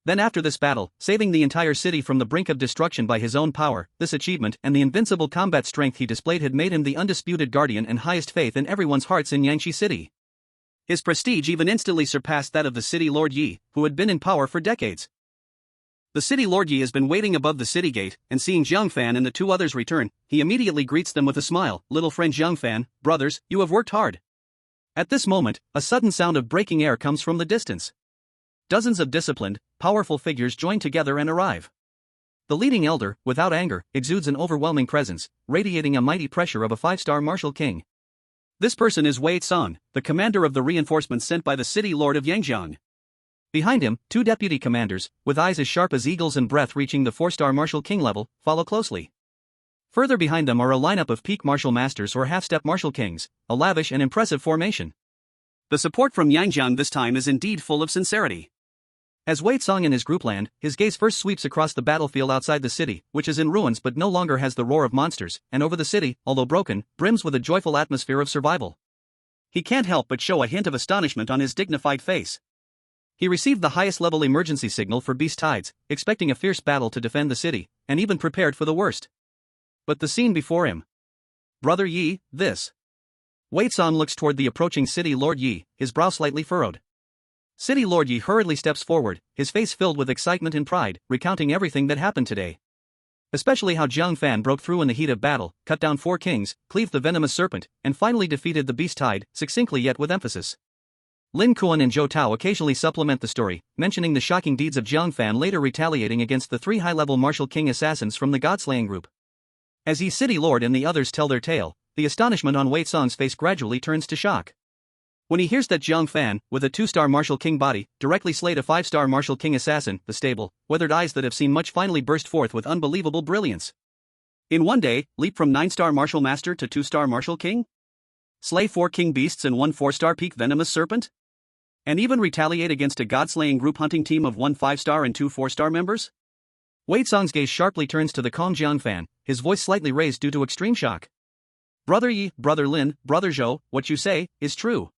then after this battle, saving the entire city from the brink of destruction by his own power, this achievement and the invincible combat strength he displayed had made him the undisputed guardian and highest faith in everyone's hearts in Yangshi City. His prestige even instantly surpassed that of the city Lord Yi, who had been in power for decades. The city Lord Yi has been waiting above the city gate, and seeing Jiang Fan and the 2 others return, he immediately greets them with a smile. Little friend Jiang Fan, brothers, you have worked hard. At this moment, a sudden sound of breaking air comes from the distance. Dozens of disciplined, powerful figures join together and arrive. The leading elder, without anger, exudes an overwhelming presence, radiating a mighty pressure of a 5-star martial king. This person is Wei Tsang, the commander of the reinforcements sent by the city lord of Yangjiang. Behind him, 2 deputy commanders, with eyes as sharp as eagles and breath reaching the 4-star martial king level, follow closely. Further behind them are a lineup of peak martial masters or half-step martial kings, a lavish and impressive formation. The support from Yangjiang this time is indeed full of sincerity. As Wei Tsang and his group land, his gaze first sweeps across the battlefield outside the city, which is in ruins but no longer has the roar of monsters, and over the city, although broken, brims with a joyful atmosphere of survival. He can't help but show a hint of astonishment on his dignified face. He received the highest level emergency signal for beast tides, expecting a fierce battle to defend the city, and even prepared for the worst. But the scene before him. Brother Yi, this. Wei Tsang looks toward the approaching city Lord Yi, his brow slightly furrowed. City Lord Yi hurriedly steps forward, his face filled with excitement and pride, recounting everything that happened today. Especially how Jiang Fan broke through in the heat of battle, cut down 4 kings, cleaved the venomous serpent, and finally defeated the beast tide, succinctly yet with emphasis. Lin Kuan and Zhou Tao occasionally supplement the story, mentioning the shocking deeds of Jiang Fan later retaliating against the 3 high-level martial king assassins from the God-slaying group. As Yi City Lord and the others tell their tale, the astonishment on Wei Tsang's face gradually turns to shock. When he hears that Jiang Fan, with a 2-star martial king body, directly slayed a 5-star martial king assassin, the stable, weathered eyes that have seen much finally burst forth with unbelievable brilliance. In one day, leap from 9-star martial master to 2-star martial king? Slay 4 king beasts and 1 4-star peak venomous serpent? And even retaliate against a god-slaying group hunting team of 1 5-star and 2 4-star members? Wei Tsang's gaze sharply turns to the calm Jiang Fan, his voice slightly raised due to extreme shock. Brother Yi, Brother Lin, Brother Zhou, what you say is true.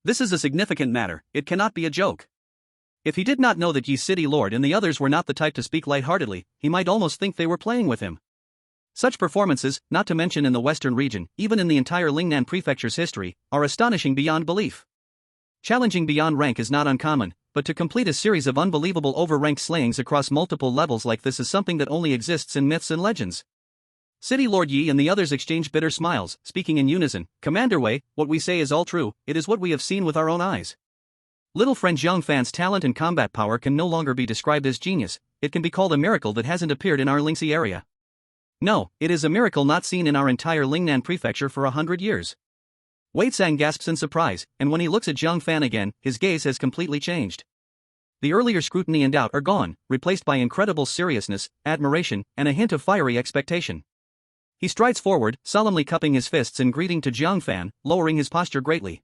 This is a significant matter, it cannot be a joke. If he did not know that Yi City Lord and the others were not the type to speak lightheartedly, he might almost think they were playing with him. Such performances, not to mention in the western region, even in the entire Lingnan prefecture's history, are astonishing beyond belief. Challenging beyond rank is not uncommon, but to complete a series of unbelievable over-ranked slayings across multiple levels like this is something that only exists in myths and legends. City Lord Yi and the others exchange bitter smiles, speaking in unison. Commander Wei, what we say is all true, it is what we have seen with our own eyes. Little friend Jiang Fan's talent and combat power can no longer be described as genius, it can be called a miracle that hasn't appeared in our Lingxi area. No, it is a miracle not seen in our entire Lingnan prefecture for 100 years. Wei Tsang gasps in surprise, and when he looks at Jiang Fan again, his gaze has completely changed. The earlier scrutiny and doubt are gone, replaced by incredible seriousness, admiration, and a hint of fiery expectation. He strides forward, solemnly cupping his fists in greeting to Jiang Fan, lowering his posture greatly.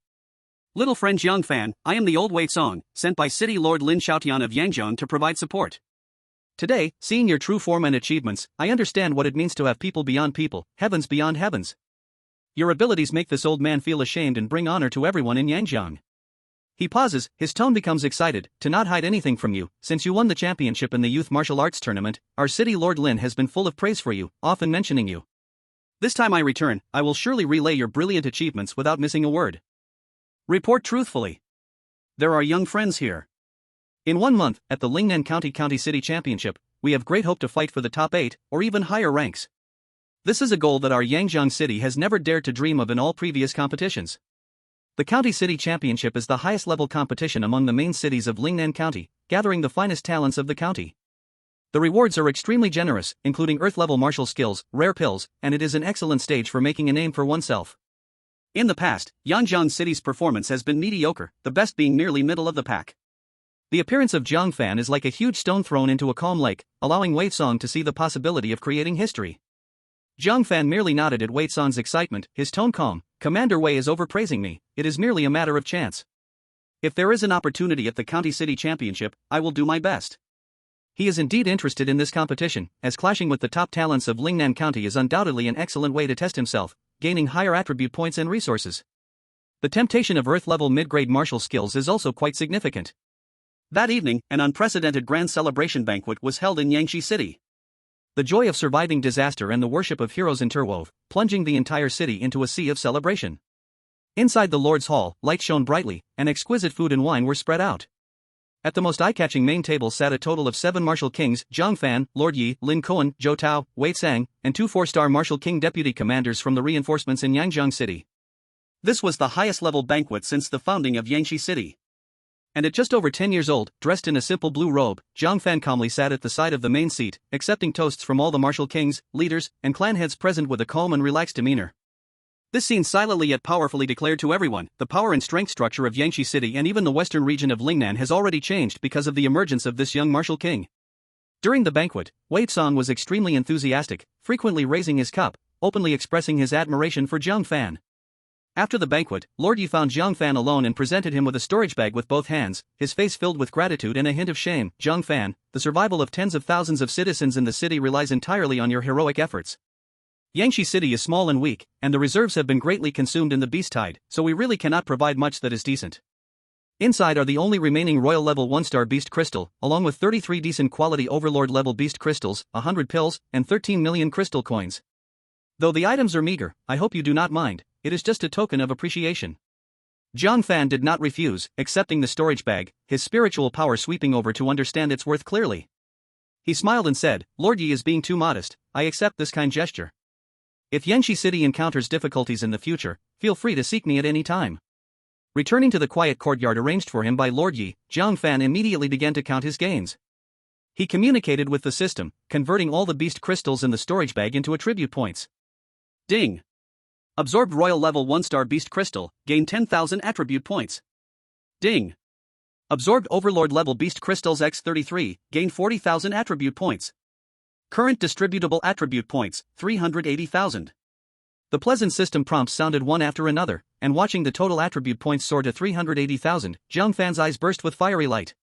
Little friend Jiang Fan, I am the old Wei Tsang, sent by City Lord Lin Xiaotian of Yangzhou to provide support. Today, seeing your true form and achievements, I understand what it means to have people beyond people, heavens beyond heavens. Your abilities make this old man feel ashamed and bring honor to everyone in Yangjiang. He pauses, his tone becomes excited, to not hide anything from you. Since you won the championship in the youth martial arts tournament, our city Lord Lin has been full of praise for you, often mentioning you. This time I return, I will surely relay your brilliant achievements without missing a word. Report truthfully. There are young friends here. In 1 month, at the Lingnan County City Championship, we have great hope to fight for the top 8, or even higher ranks. This is a goal that our Yangjiang city has never dared to dream of in all previous competitions. The County City Championship is the highest level competition among the main cities of Lingnan County, gathering the finest talents of the county. The rewards are extremely generous, including Earth-level martial skills, rare pills, and it is an excellent stage for making a name for oneself. In the past, Yangjiang City's performance has been mediocre, the best being merely middle of the pack. The appearance of Jiang Fan is like a huge stone thrown into a calm lake, allowing Wei Song to see the possibility of creating history. Jiang Fan merely nodded at Wei Song's excitement, his tone calm. Commander Wei is overpraising me, it is merely a matter of chance. If there is an opportunity at the County City Championship, I will do my best. He is indeed interested in this competition, as clashing with the top talents of Lingnan County is undoubtedly an excellent way to test himself, gaining higher attribute points and resources. The temptation of Earth-level mid-grade martial skills is also quite significant. That evening, an unprecedented grand celebration banquet was held in Yangshi City. The joy of surviving disaster and the worship of heroes interwove, plunging the entire city into a sea of celebration. Inside the Lord's Hall, lights shone brightly, and exquisite food and wine were spread out. At the most eye-catching main table sat a total of 7 martial kings: Jiang Fan, Lord Yi, Lin Kuan, Zhou Tao, Wei Sang, and 2 4-star martial king deputy commanders from the reinforcements in Yangjiang City. This was the highest level banquet since the founding of Yangshi City. And at just over 10 years old, dressed in a simple blue robe, Jiang Fan calmly sat at the side of the main seat, accepting toasts from all the martial kings, leaders, and clan heads present with a calm and relaxed demeanor. This scene silently yet powerfully declared to everyone, the power and strength structure of Yangshi City and even the western region of Lingnan has already changed because of the emergence of this young martial king. During the banquet, Wei Song was extremely enthusiastic, frequently raising his cup, openly expressing his admiration for Jiang Fan. After the banquet, Lord Yi found Jiang Fan alone and presented him with a storage bag with both hands, his face filled with gratitude and a hint of shame. Jiang Fan, the survival of tens of thousands of citizens in the city relies entirely on your heroic efforts. Yangshi City is small and weak, and the reserves have been greatly consumed in the beast tide, so we really cannot provide much that is decent. Inside are the only remaining royal level 1-star beast crystal, along with 33 decent quality overlord level beast crystals, 100 pills, and 13 million crystal coins. Though the items are meager, I hope you do not mind. It is just a token of appreciation. Jiang Fan did not refuse, accepting the storage bag, his spiritual power sweeping over to understand its worth clearly. He smiled and said, Lord Yi is being too modest, I accept this kind gesture. If Yangshi City encounters difficulties in the future, feel free to seek me at any time. Returning to the quiet courtyard arranged for him by Lord Yi, Jiang Fan immediately began to count his gains. He communicated with the system, converting all the beast crystals in the storage bag into attribute points. Ding! Absorbed Royal Level 1-star Beast Crystal, gain 10,000 attribute points. Ding! Absorbed Overlord Level Beast Crystals X33, gain 40,000 attribute points. Current distributable attribute points, 380,000. The pleasant system prompts sounded one after another, and watching the total attribute points soar to 380,000, Jiang Fan's eyes burst with fiery light.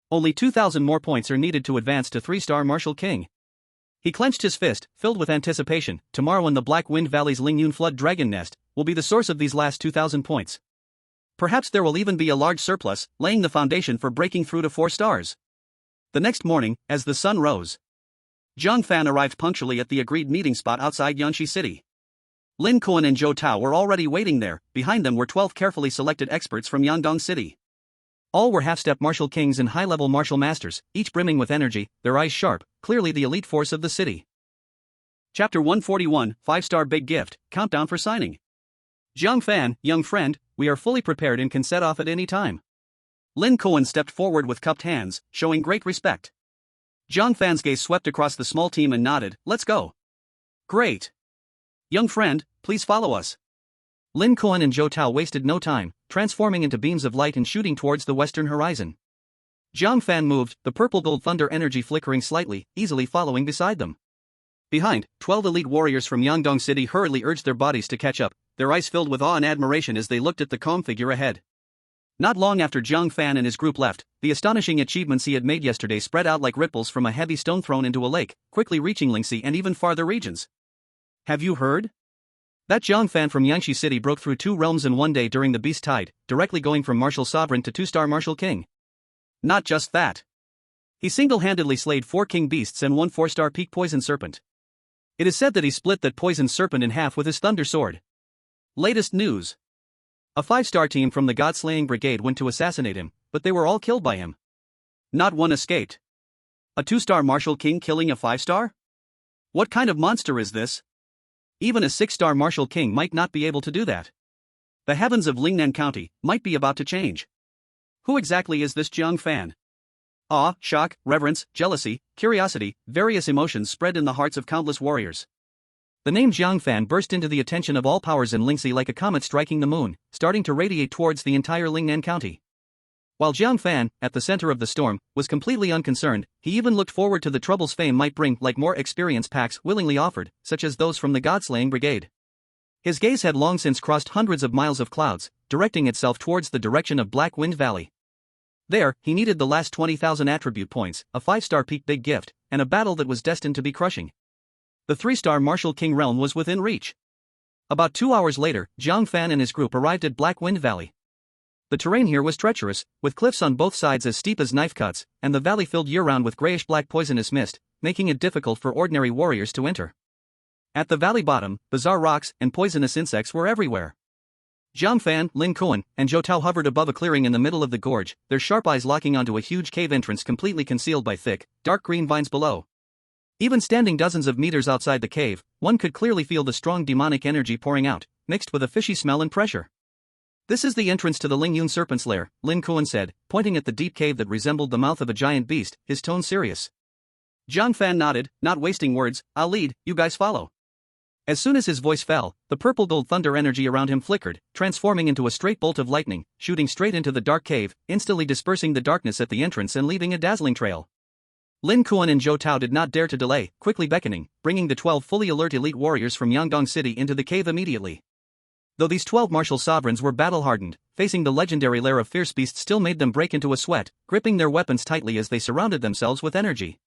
Only 2,000 more points are needed to advance to 3-star Martial King. He clenched his fist, filled with anticipation. Tomorrow in the Black Wind Valley's Lingyun Flood Dragon Nest will be the source of these last 2,000 points. Perhaps there will even be a large surplus, laying the foundation for breaking through to 4 stars. The next morning, as the sun rose, Jiang Fan arrived punctually at the agreed meeting spot outside Yangshi City. Lin Kuan and Zhou Tao were already waiting there. Behind them were 12 carefully selected experts from Yangdong City. All were half-step martial kings and high-level martial masters, each brimming with energy, their eyes sharp, clearly the elite force of the city. Chapter 141, 5-star Big Gift, Countdown for Signing. Jiang Fan, young friend, we are fully prepared and can set off at any time. Lin Kuan stepped forward with cupped hands, showing great respect. Jiang Fan's gaze swept across the small team and nodded, let's go. Great. Young friend, please follow us. Lin Kuan and Zhou Tao wasted no time, transforming into beams of light and shooting towards the western horizon. Jiang Fan moved, the purple-gold thunder energy flickering slightly, easily following beside them. Behind, 12 elite warriors from Yangdong City hurriedly urged their bodies to catch up, their eyes filled with awe and admiration as they looked at the calm figure ahead. Not long after Jiang Fan and his group left, the astonishing achievements he had made yesterday spread out like ripples from a heavy stone thrown into a lake, quickly reaching Lingxi and even farther regions. Have you heard? That Jiang Fan from Yangshi City broke through 2 realms in one day during the Beast Tide, directly going from Martial Sovereign to 2-star Martial King. Not just that. He single-handedly slayed 4 king beasts and 1 4-star peak poison serpent. It is said that he split that poison serpent in half with his thunder sword. Latest news. A 5-star team from the God-slaying brigade went to assassinate him, but they were all killed by him. Not one escaped. A 2-star Martial King killing a 5-star? What kind of monster is this? Even a 6-star Martial King might not be able to do that. The heavens of Lingnan County might be about to change. Who exactly is this Jiang Fan? Awe, shock, reverence, jealousy, curiosity, various emotions spread in the hearts of countless warriors. The name Jiang Fan burst into the attention of all powers in Lingxi like a comet striking the moon, starting to radiate towards the entire Lingnan County. While Jiang Fan, at the center of the storm, was completely unconcerned, he even looked forward to the troubles fame might bring, like more experience packs willingly offered, such as those from the God-slaying brigade. His gaze had long since crossed hundreds of miles of clouds, directing itself towards the direction of Black Wind Valley. There, he needed the last 20,000 attribute points, a 5-star peak big gift, and a battle that was destined to be crushing. The 3-star Martial King realm was within reach. About 2 hours later, Jiang Fan and his group arrived at Black Wind Valley. The terrain here was treacherous, with cliffs on both sides as steep as knife cuts, and the valley filled year-round with grayish-black poisonous mist, making it difficult for ordinary warriors to enter. At the valley bottom, bizarre rocks and poisonous insects were everywhere. Jiang Fan, Lin Kuan, and Zhou Tao hovered above a clearing in the middle of the gorge, their sharp eyes locking onto a huge cave entrance completely concealed by thick, dark green vines below. Even standing dozens of meters outside the cave, one could clearly feel the strong demonic energy pouring out, mixed with a fishy smell and pressure. This is the entrance to the Lingyun Serpent's lair, Lin Kuan said, pointing at the deep cave that resembled the mouth of a giant beast, his tone serious. Jiang Fan nodded, not wasting words. I'll lead, you guys follow. As soon as his voice fell, the purple gold thunder energy around him flickered, transforming into a straight bolt of lightning, shooting straight into the dark cave, instantly dispersing the darkness at the entrance and leaving a dazzling trail. Lin Kuan and Zhou Tao did not dare to delay, quickly beckoning, bringing the 12 fully alert elite warriors from Yangdong City into the cave immediately. Though these 12 martial sovereigns were battle-hardened, facing the legendary lair of fierce beasts still made them break into a sweat, gripping their weapons tightly as they surrounded themselves with energy.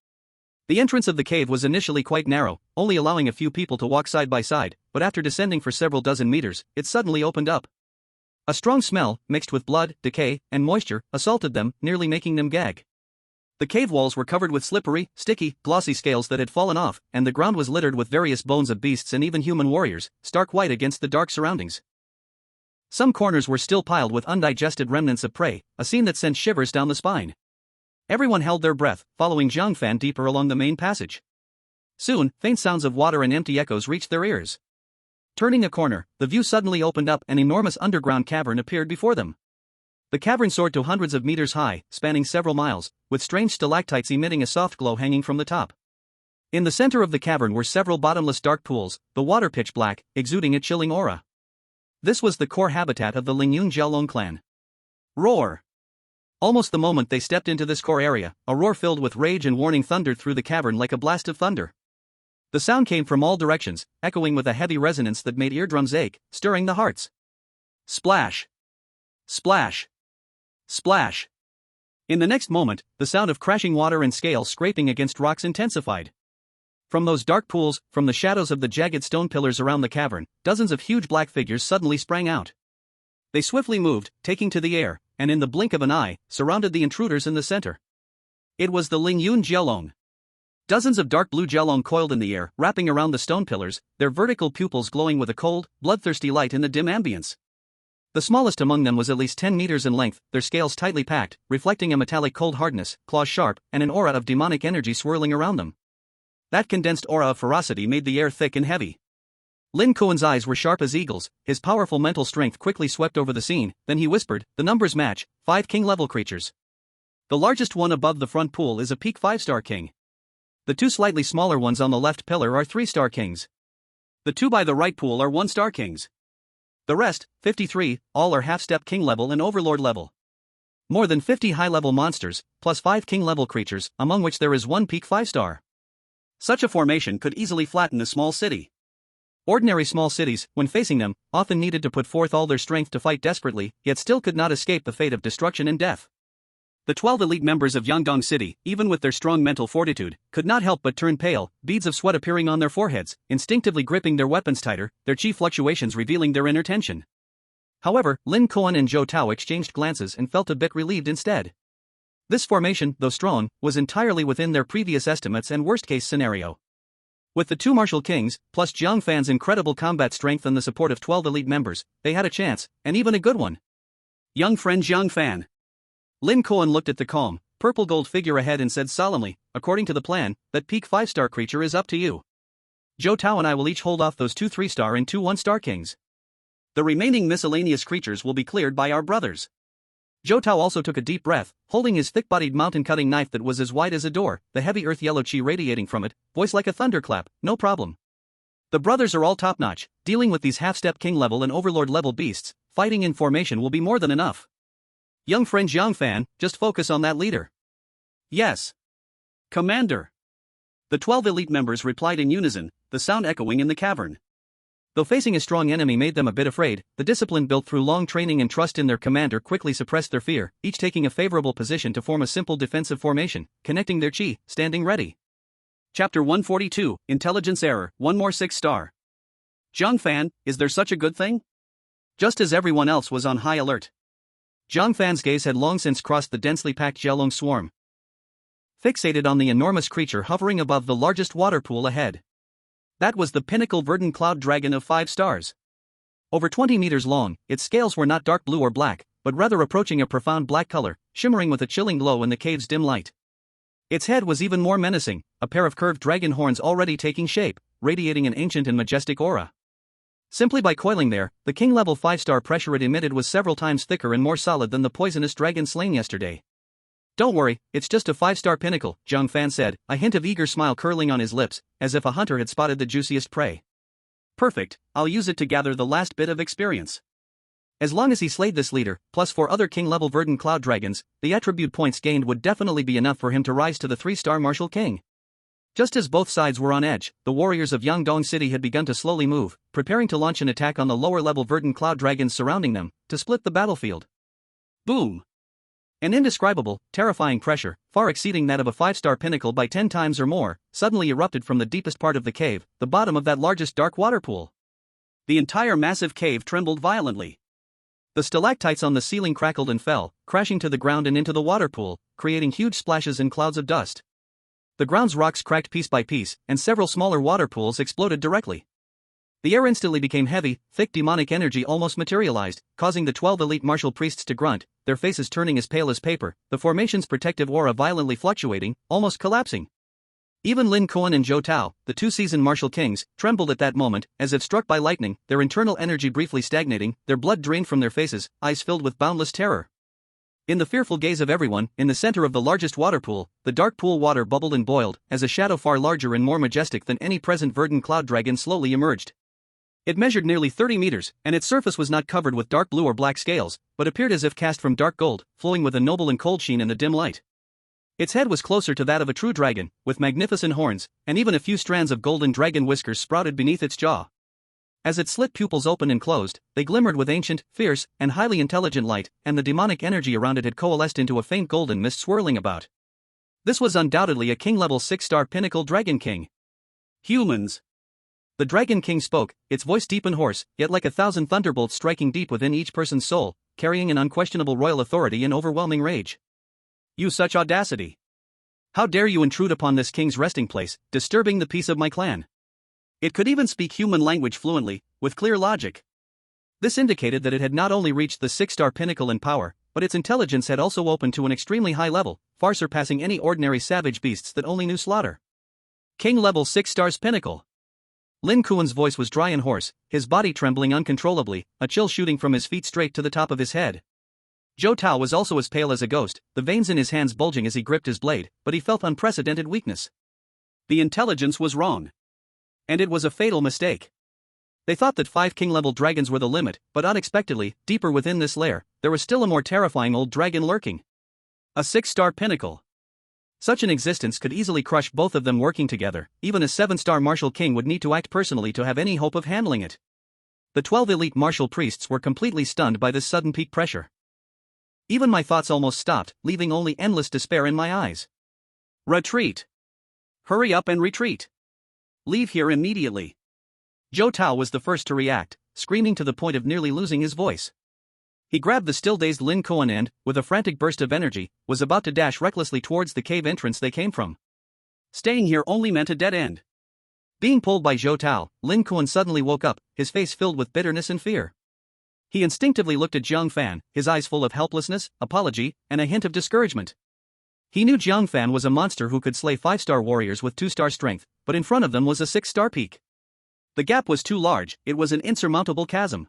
The entrance of the cave was initially quite narrow, only allowing a few people to walk side by side, but after descending for several dozen meters, it suddenly opened up. A strong smell, mixed with blood, decay, and moisture, assaulted them, nearly making them gag. The cave walls were covered with slippery, sticky, glossy scales that had fallen off, and the ground was littered with various bones of beasts and even human warriors, stark white against the dark surroundings. Some corners were still piled with undigested remnants of prey, a scene that sent shivers down the spine. Everyone held their breath, following Jiang Fan deeper along the main passage. Soon, faint sounds of water and empty echoes reached their ears. Turning a corner, the view suddenly opened up, an enormous underground cavern appeared before them. The cavern soared to hundreds of meters high, spanning several miles, with strange stalactites emitting a soft glow hanging from the top. In the center of the cavern were several bottomless dark pools, the water pitch black, exuding a chilling aura. This was the core habitat of the Lingyun Jiaolong clan. Roar! Almost the moment they stepped into this core area, a roar filled with rage and warning thundered through the cavern like a blast of thunder. The sound came from all directions, echoing with a heavy resonance that made eardrums ache, stirring the hearts. Splash! Splash! Splash! In the next moment, the sound of crashing water and scales scraping against rocks intensified. From those dark pools, from the shadows of the jagged stone pillars around the cavern, dozens of huge black figures suddenly sprang out. They swiftly moved, taking to the air, and in the blink of an eye, surrounded the intruders in the center. It was the Lingyun Jiaolong. Dozens of dark blue Jiaolong coiled in the air, wrapping around the stone pillars, their vertical pupils glowing with a cold, bloodthirsty light in the dim ambience. The smallest among them was at least 10 meters in length, their scales tightly packed, reflecting a metallic cold hardness, claws sharp, and an aura of demonic energy swirling around them. That condensed aura of ferocity made the air thick and heavy. Lin Kuan's eyes were sharp as eagles, his powerful mental strength quickly swept over the scene, then he whispered, "The numbers match, 5 king-level creatures. The largest one above the front pool is a peak 5-star king. The 2 slightly smaller ones on the left pillar are 3-star kings. The 2 by the right pool are 1-star kings. The rest, 53, all are half-step king level and overlord level. More than 50 high-level monsters, plus 5 king-level creatures, among which there is 1 peak 5-star. Such a formation could easily flatten a small city. Ordinary small cities, when facing them, often needed to put forth all their strength to fight desperately, yet still could not escape the fate of destruction and death. The 12 elite members of Yangdong City, even with their strong mental fortitude, could not help but turn pale, beads of sweat appearing on their foreheads, instinctively gripping their weapons tighter, their chi fluctuations revealing their inner tension. However, Lin Kuan and Zhou Tao exchanged glances and felt a bit relieved instead. This formation, though strong, was entirely within their previous estimates and worst-case scenario. With the two martial kings, plus Jiang Fan's incredible combat strength and the support of 12 elite members, they had a chance, and even a good one. Young friend Jiang Fan. Lin Kuan looked at the calm, purple-gold figure ahead and said solemnly, according to the plan, that peak 5-star creature is up to you. Zhou Tao and I will each hold off those 2 3-star and 2 1-star kings. The remaining miscellaneous creatures will be cleared by our brothers. Zhou Tao also took a deep breath, holding his thick-bodied mountain-cutting knife that was as wide as a door, the heavy earth-yellow chi radiating from it, voice like a thunderclap, no problem. The brothers are all top-notch, dealing with these half-step king-level and overlord-level beasts, fighting in formation will be more than enough. Young friend Jiang Fan, just focus on that leader. Yes. Commander. The 12 elite members replied in unison, the sound echoing in the cavern. Though facing a strong enemy made them a bit afraid, the discipline built through long training and trust in their commander quickly suppressed their fear, each taking a favorable position to form a simple defensive formation, connecting their chi, standing ready. Chapter 142, Intelligence Error, 1 more 6-star. Jiang Fan, is there such a good thing? Just as everyone else was on high alert. Jiang Fan's gaze had long since crossed the densely packed Jialong swarm, fixated on the enormous creature hovering above the largest water pool ahead. That was the pinnacle verdant cloud dragon of 5 stars. Over 20 meters long, its scales were not dark blue or black, but rather approaching a profound black color, shimmering with a chilling glow in the cave's dim light. Its head was even more menacing, a pair of curved dragon horns already taking shape, radiating an ancient and majestic aura. Simply by coiling there, the king-level 5-star pressure it emitted was several times thicker and more solid than the poisonous dragon slain yesterday. Don't worry, it's just a 5-star pinnacle, Jiang Fan said, a hint of eager smile curling on his lips, as if a hunter had spotted the juiciest prey. Perfect, I'll use it to gather the last bit of experience. As long as he slayed this leader, plus 4 other king-level verdant cloud dragons, the attribute points gained would definitely be enough for him to rise to the 3-star martial king. Just as both sides were on edge, the warriors of Yangdong City had begun to slowly move, preparing to launch an attack on the lower-level verdant cloud dragons surrounding them, to split the battlefield. Boom! An indescribable, terrifying pressure, far exceeding that of a 5-star pinnacle by 10 times or more, suddenly erupted from the deepest part of the cave, the bottom of that largest dark water pool. The entire massive cave trembled violently. The stalactites on the ceiling crackled and fell, crashing to the ground and into the water pool, creating huge splashes and clouds of dust. The ground's rocks cracked piece by piece, and several smaller water pools exploded directly. The air instantly became heavy, thick demonic energy almost materialized, causing the 12 elite martial priests to grunt, their faces turning as pale as paper, the formation's protective aura violently fluctuating, almost collapsing. Even Lin Kuan and Zhou Tao, the 2 seasoned martial kings, trembled at that moment, as if struck by lightning, their internal energy briefly stagnating, their blood drained from their faces, eyes filled with boundless terror. In the fearful gaze of everyone, in the center of the largest water pool, the dark pool water bubbled and boiled, as a shadow far larger and more majestic than any present verdant cloud dragon slowly emerged. It measured nearly 30 meters, and its surface was not covered with dark blue or black scales, but appeared as if cast from dark gold, flowing with a noble and cold sheen in the dim light. Its head was closer to that of a true dragon, with magnificent horns, and even a few strands of golden dragon whiskers sprouted beneath its jaw. As its slit pupils opened and closed, they glimmered with ancient, fierce, and highly intelligent light, and the demonic energy around it had coalesced into a faint golden mist swirling about. This was undoubtedly a king-level 6-star pinnacle dragon king. Humans. The Dragon King spoke, its voice deep and hoarse, yet like 1,000 thunderbolts striking deep within each person's soul, carrying an unquestionable royal authority and overwhelming rage. You such audacity! How dare you intrude upon this king's resting place, disturbing the peace of my clan? It could even speak human language fluently, with clear logic. This indicated that it had not only reached the 6-star pinnacle in power, but its intelligence had also opened to an extremely high level, far surpassing any ordinary savage beasts that only knew slaughter. King level 6 stars pinnacle. Lin Kuan's voice was dry and hoarse, his body trembling uncontrollably, a chill shooting from his feet straight to the top of his head. Zhou Tao was also as pale as a ghost, the veins in his hands bulging as he gripped his blade, but he felt unprecedented weakness. The intelligence was wrong. And it was a fatal mistake. They thought that 5 king-level dragons were the limit, but unexpectedly, deeper within this lair, there was still a more terrifying old dragon lurking. A 6-star pinnacle. Such an existence could easily crush both of them working together. Even a 7-star martial king would need to act personally to have any hope of handling it. The 12 elite martial priests were completely stunned by this sudden peak pressure. Even my thoughts almost stopped, leaving only endless despair in my eyes. Retreat! Hurry up and retreat! Leave here immediately! Zhou Tao was the first to react, screaming to the point of nearly losing his voice. He grabbed the still-dazed Lin Kuan and, with a frantic burst of energy, was about to dash recklessly towards the cave entrance they came from. Staying here only meant a dead end. Being pulled by Zhou Tao, Lin Kuan suddenly woke up, his face filled with bitterness and fear. He instinctively looked at Jiang Fan, his eyes full of helplessness, apology, and a hint of discouragement. He knew Jiang Fan was a monster who could slay 5-star warriors with 2-star strength, but in front of them was a 6-star peak. The gap was too large, it was an insurmountable chasm.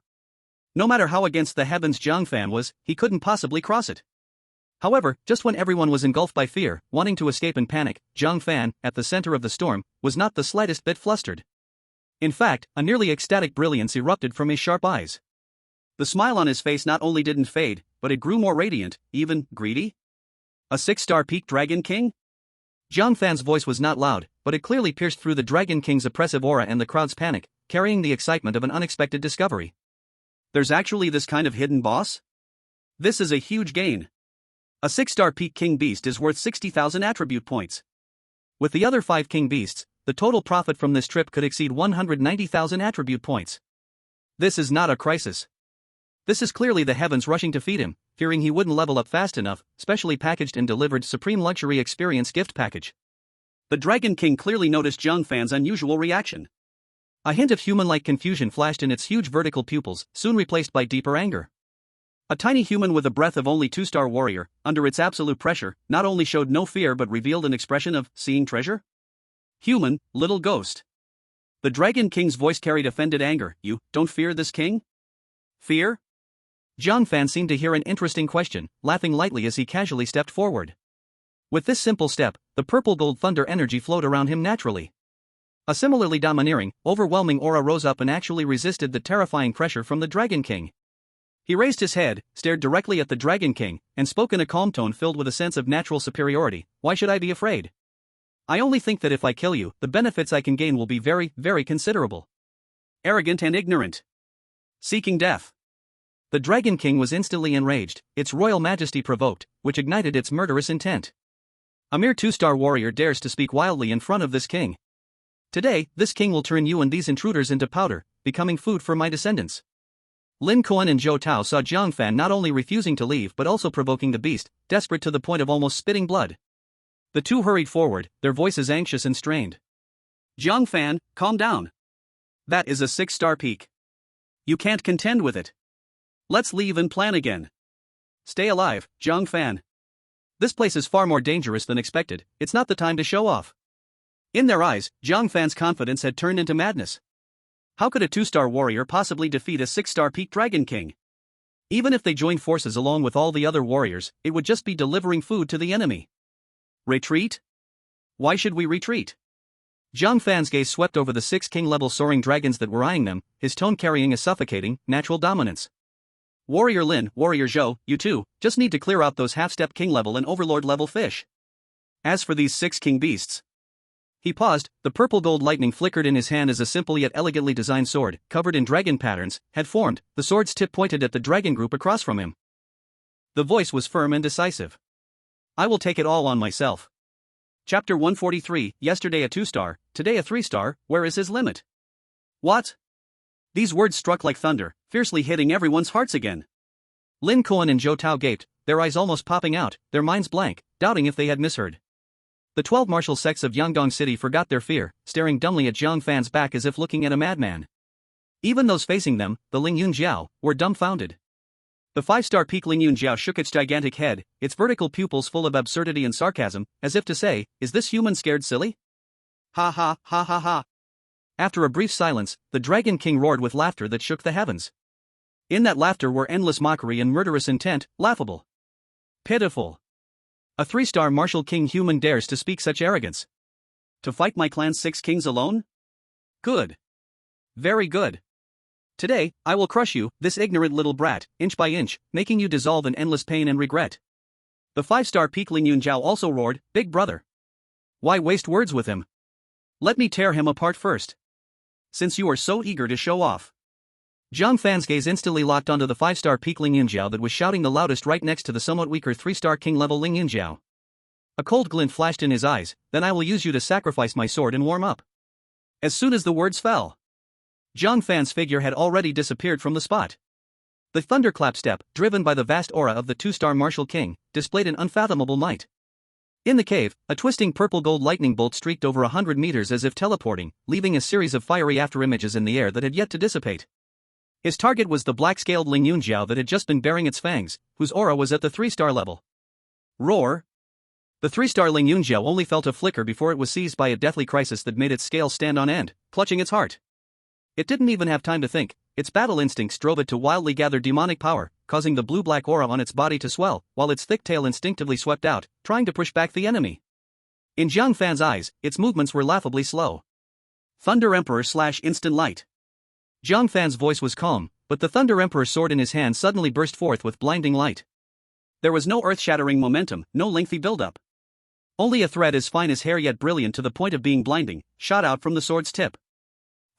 No matter how against the heavens Jiang Fan was, he couldn't possibly cross it. However, just when everyone was engulfed by fear, wanting to escape in panic, Jiang Fan, at the center of the storm, was not the slightest bit flustered. In fact, a nearly ecstatic brilliance erupted from his sharp eyes. The smile on his face not only didn't fade, but it grew more radiant, even greedy. A 6-star peak Dragon King? Jiang Fan's voice was not loud, but it clearly pierced through the Dragon King's oppressive aura and the crowd's panic, carrying the excitement of an unexpected discovery. There's actually this kind of hidden boss? This is a huge gain. A 6-star peak king beast is worth 60,000 attribute points. With the other 5 king beasts, the total profit from this trip could exceed 190,000 attribute points. This is not a crisis. This is clearly the heavens rushing to feed him, fearing he wouldn't level up fast enough, specially packaged and delivered Supreme Luxury Experience gift package. The Dragon King clearly noticed Jiang Fan's unusual reaction. A hint of human-like confusion flashed in its huge vertical pupils, soon replaced by deeper anger. A tiny human with a breath of only 2-star warrior, under its absolute pressure, not only showed no fear but revealed an expression of seeing treasure? Human, little ghost. The Dragon King's voice carried offended anger. You don't fear this king? Fear? Jiang Fan seemed to hear an interesting question, laughing lightly as he casually stepped forward. With this simple step, the purple gold thunder energy flowed around him naturally. A similarly domineering, overwhelming aura rose up and actually resisted the terrifying pressure from the Dragon King. He raised his head, stared directly at the Dragon King, and spoke in a calm tone filled with a sense of natural superiority. Why should I be afraid? I only think that if I kill you, the benefits I can gain will be very, very considerable. Arrogant and ignorant. Seeking death. The Dragon King was instantly enraged, its royal majesty provoked, which ignited its murderous intent. A mere 2-star warrior dares to speak wildly in front of this king. Today, this king will turn you and these intruders into powder, becoming food for my descendants. Lin Kuan and Zhou Tao saw Jiang Fan not only refusing to leave but also provoking the beast, desperate to the point of almost spitting blood. The two hurried forward, their voices anxious and strained. Jiang Fan, calm down. That is a 6-star peak. You can't contend with it. Let's leave and plan again. Stay alive, Jiang Fan. This place is far more dangerous than expected, it's not the time to show off. In their eyes, Jiang Fan's confidence had turned into madness. How could a 2-star warrior possibly defeat a 6-star peak Dragon King? Even if they joined forces along with all the other warriors, it would just be delivering food to the enemy. Retreat? Why should we retreat? Jiang Fan's gaze swept over the 6 king-level soaring dragons that were eyeing them, his tone carrying a suffocating, natural dominance. Warrior Lin, Warrior Zhou, you two, just need to clear out those half-step king-level and overlord-level fish. As for these 6 king beasts. He paused, the purple gold lightning flickered in his hand as a simple yet elegantly designed sword, covered in dragon patterns, had formed, the sword's tip pointed at the dragon group across from him. The voice was firm and decisive. I will take it all on myself. Chapter 143, yesterday a 2-star, today a 3-star, where is his limit? What? These words struck like thunder, fiercely hitting everyone's hearts again. Lin Kuan and Zhou Tao gaped, their eyes almost popping out, their minds blank, doubting if they had misheard. The 12 martial sects of Yangdong City forgot their fear, staring dumbly at Jiang Fan's back as if looking at a madman. Even those facing them, the Lingyun Jiao, were dumbfounded. The 5-star peak Lingyun Jiao shook its gigantic head, its vertical pupils full of absurdity and sarcasm, as if to say, is this human scared silly? Ha ha ha ha ha. After a brief silence, the Dragon King roared with laughter that shook the heavens. In that laughter were endless mockery and murderous intent, laughable. Pitiful. A 3-star martial king human dares to speak such arrogance. To fight my clan's 6 kings alone? Good. Very good. Today, I will crush you, this ignorant little brat, inch by inch, making you dissolve in endless pain and regret. The 5-star peak Lingyun Jiao also roared, Big brother. Why waste words with him? Let me tear him apart first. Since you are so eager to show off. Jiang Fan's gaze instantly locked onto the 5-star peak Ling Yunjiao that was shouting the loudest right next to the somewhat weaker 3-star king level Ling Yunjiao. A cold glint flashed in his eyes. Then I will use you to sacrifice my sword and warm up. As soon as the words fell, Jiang Fan's figure had already disappeared from the spot. The thunderclap step, driven by the vast aura of the 2-star martial king, displayed an unfathomable might. In the cave, a twisting purple-gold lightning bolt streaked over 100 meters as if teleporting, leaving a series of fiery afterimages in the air that had yet to dissipate. His target was the black-scaled Ling Yunjiao that had just been baring its fangs, whose aura was at the 3-star level. Roar! The 3-star Ling Yunjiao only felt a flicker before it was seized by a deathly crisis that made its scales stand on end, clutching its heart. It didn't even have time to think. Its battle instincts drove it to wildly gather demonic power, causing the blue-black aura on its body to swell, while its thick tail instinctively swept out, trying to push back the enemy. In Jiang Fan's eyes, its movements were laughably slow. Thunder Emperor / Instant Light. Jiang Fan's voice was calm, but the Thunder Emperor's sword in his hand suddenly burst forth with blinding light. There was no earth-shattering momentum, no lengthy build-up. Only a thread as fine as hair yet brilliant to the point of being blinding, shot out from the sword's tip.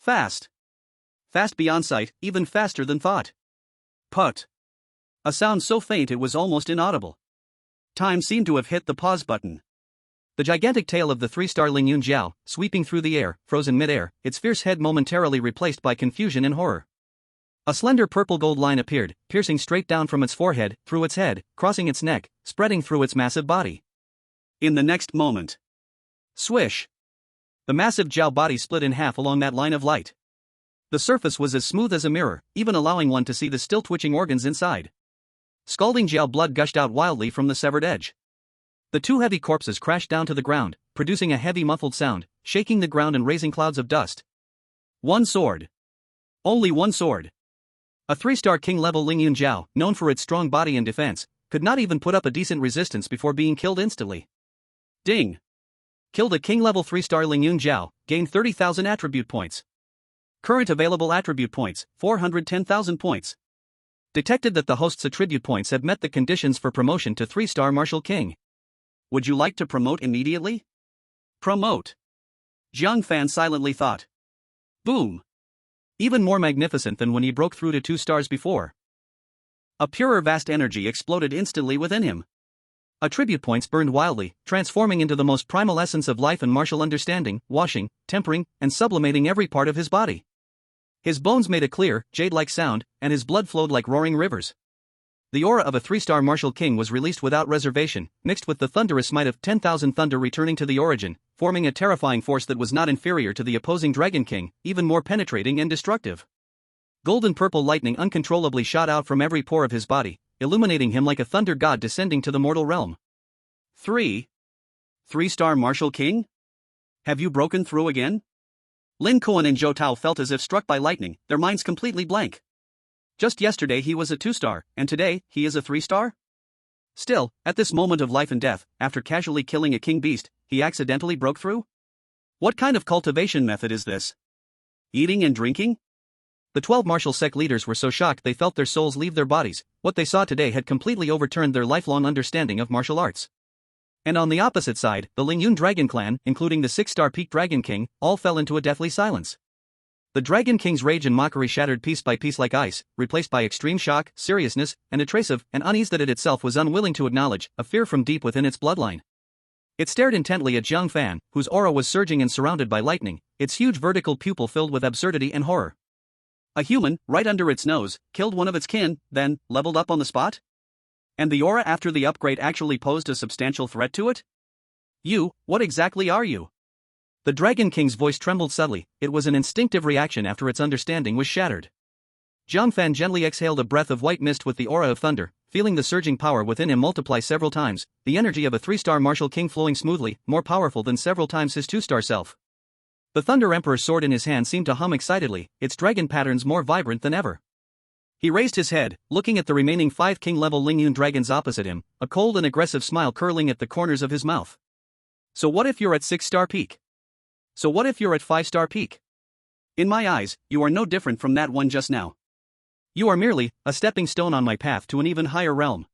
Fast. Fast beyond sight, even faster than thought. Put. A sound so faint it was almost inaudible. Time seemed to have hit the pause button. The gigantic tail of the 3-star Ling Yunjiao, sweeping through the air, frozen mid-air, its fierce head momentarily replaced by confusion and horror. A slender purple-gold line appeared, piercing straight down from its forehead, through its head, crossing its neck, spreading through its massive body. In the next moment, swish! The massive Jiao body split in half along that line of light. The surface was as smooth as a mirror, even allowing one to see the still twitching organs inside. Scalding Jiao blood gushed out wildly from the severed edge. The two heavy corpses crashed down to the ground, producing a heavy muffled sound, shaking the ground and raising clouds of dust. One sword. Only one sword. A 3-star king-level Ling Yunjiao, known for its strong body and defense, could not even put up a decent resistance before being killed instantly. Ding! Killed a king-level 3-star Ling Yunjiao, gained 30,000 attribute points. Current available attribute points, 410,000 points. Detected that the host's attribute points have met the conditions for promotion to 3-star martial king. Would you like to promote immediately? Promote. Jiang Fan silently thought. Boom. Even more magnificent than when he broke through to 2 stars before. A purer vast energy exploded instantly within him. Attribute points burned wildly, transforming into the most primal essence of life and martial understanding, washing, tempering, and sublimating every part of his body. His bones made a clear, jade-like sound, and his blood flowed like roaring rivers. The aura of a 3-star martial king was released without reservation, mixed with the thunderous might of 10,000 thunder returning to the origin, forming a terrifying force that was not inferior to the opposing Dragon King, even more penetrating and destructive. Golden-purple lightning uncontrollably shot out from every pore of his body, illuminating him like a thunder god descending to the mortal realm. 3-star martial king? Have you broken through again? Lin Kuan and Zhou Tao felt as if struck by lightning, their minds completely blank. Just yesterday he was a 2-star, and today, he is a 3-star? Still, at this moment of life and death, after casually killing a king beast, he accidentally broke through? What kind of cultivation method is this? Eating and drinking? The 12 martial sect leaders were so shocked they felt their souls leave their bodies. What they saw today had completely overturned their lifelong understanding of martial arts. And on the opposite side, the Lingyun Dragon Clan, including the 6-star Peak Dragon King, all fell into a deathly silence. The Dragon King's rage and mockery shattered piece by piece like ice, replaced by extreme shock, seriousness, and a trace of an unease that it itself was unwilling to acknowledge, a fear from deep within its bloodline. It stared intently at Jiang Fan, whose aura was surging and surrounded by lightning, its huge vertical pupil filled with absurdity and horror. A human, right under its nose, killed one of its kin, then leveled up on the spot? And the aura after the upgrade actually posed a substantial threat to it? You, what exactly are you? The Dragon King's voice trembled subtly. It was an instinctive reaction after its understanding was shattered. Jiang Fan gently exhaled a breath of white mist with the aura of thunder, feeling the surging power within him multiply several times, the energy of a 3-star martial king flowing smoothly, more powerful than several times his 2-star self. The Thunder Emperor's sword in his hand seemed to hum excitedly, its dragon patterns more vibrant than ever. He raised his head, looking at the remaining 5 king-level Lingyun dragons opposite him, a cold and aggressive smile curling at the corners of his mouth. So what if you're at 6-star peak? So what if you're at 5-star peak? In my eyes, you are no different from that one just now. You are merely a stepping stone on my path to an even higher realm.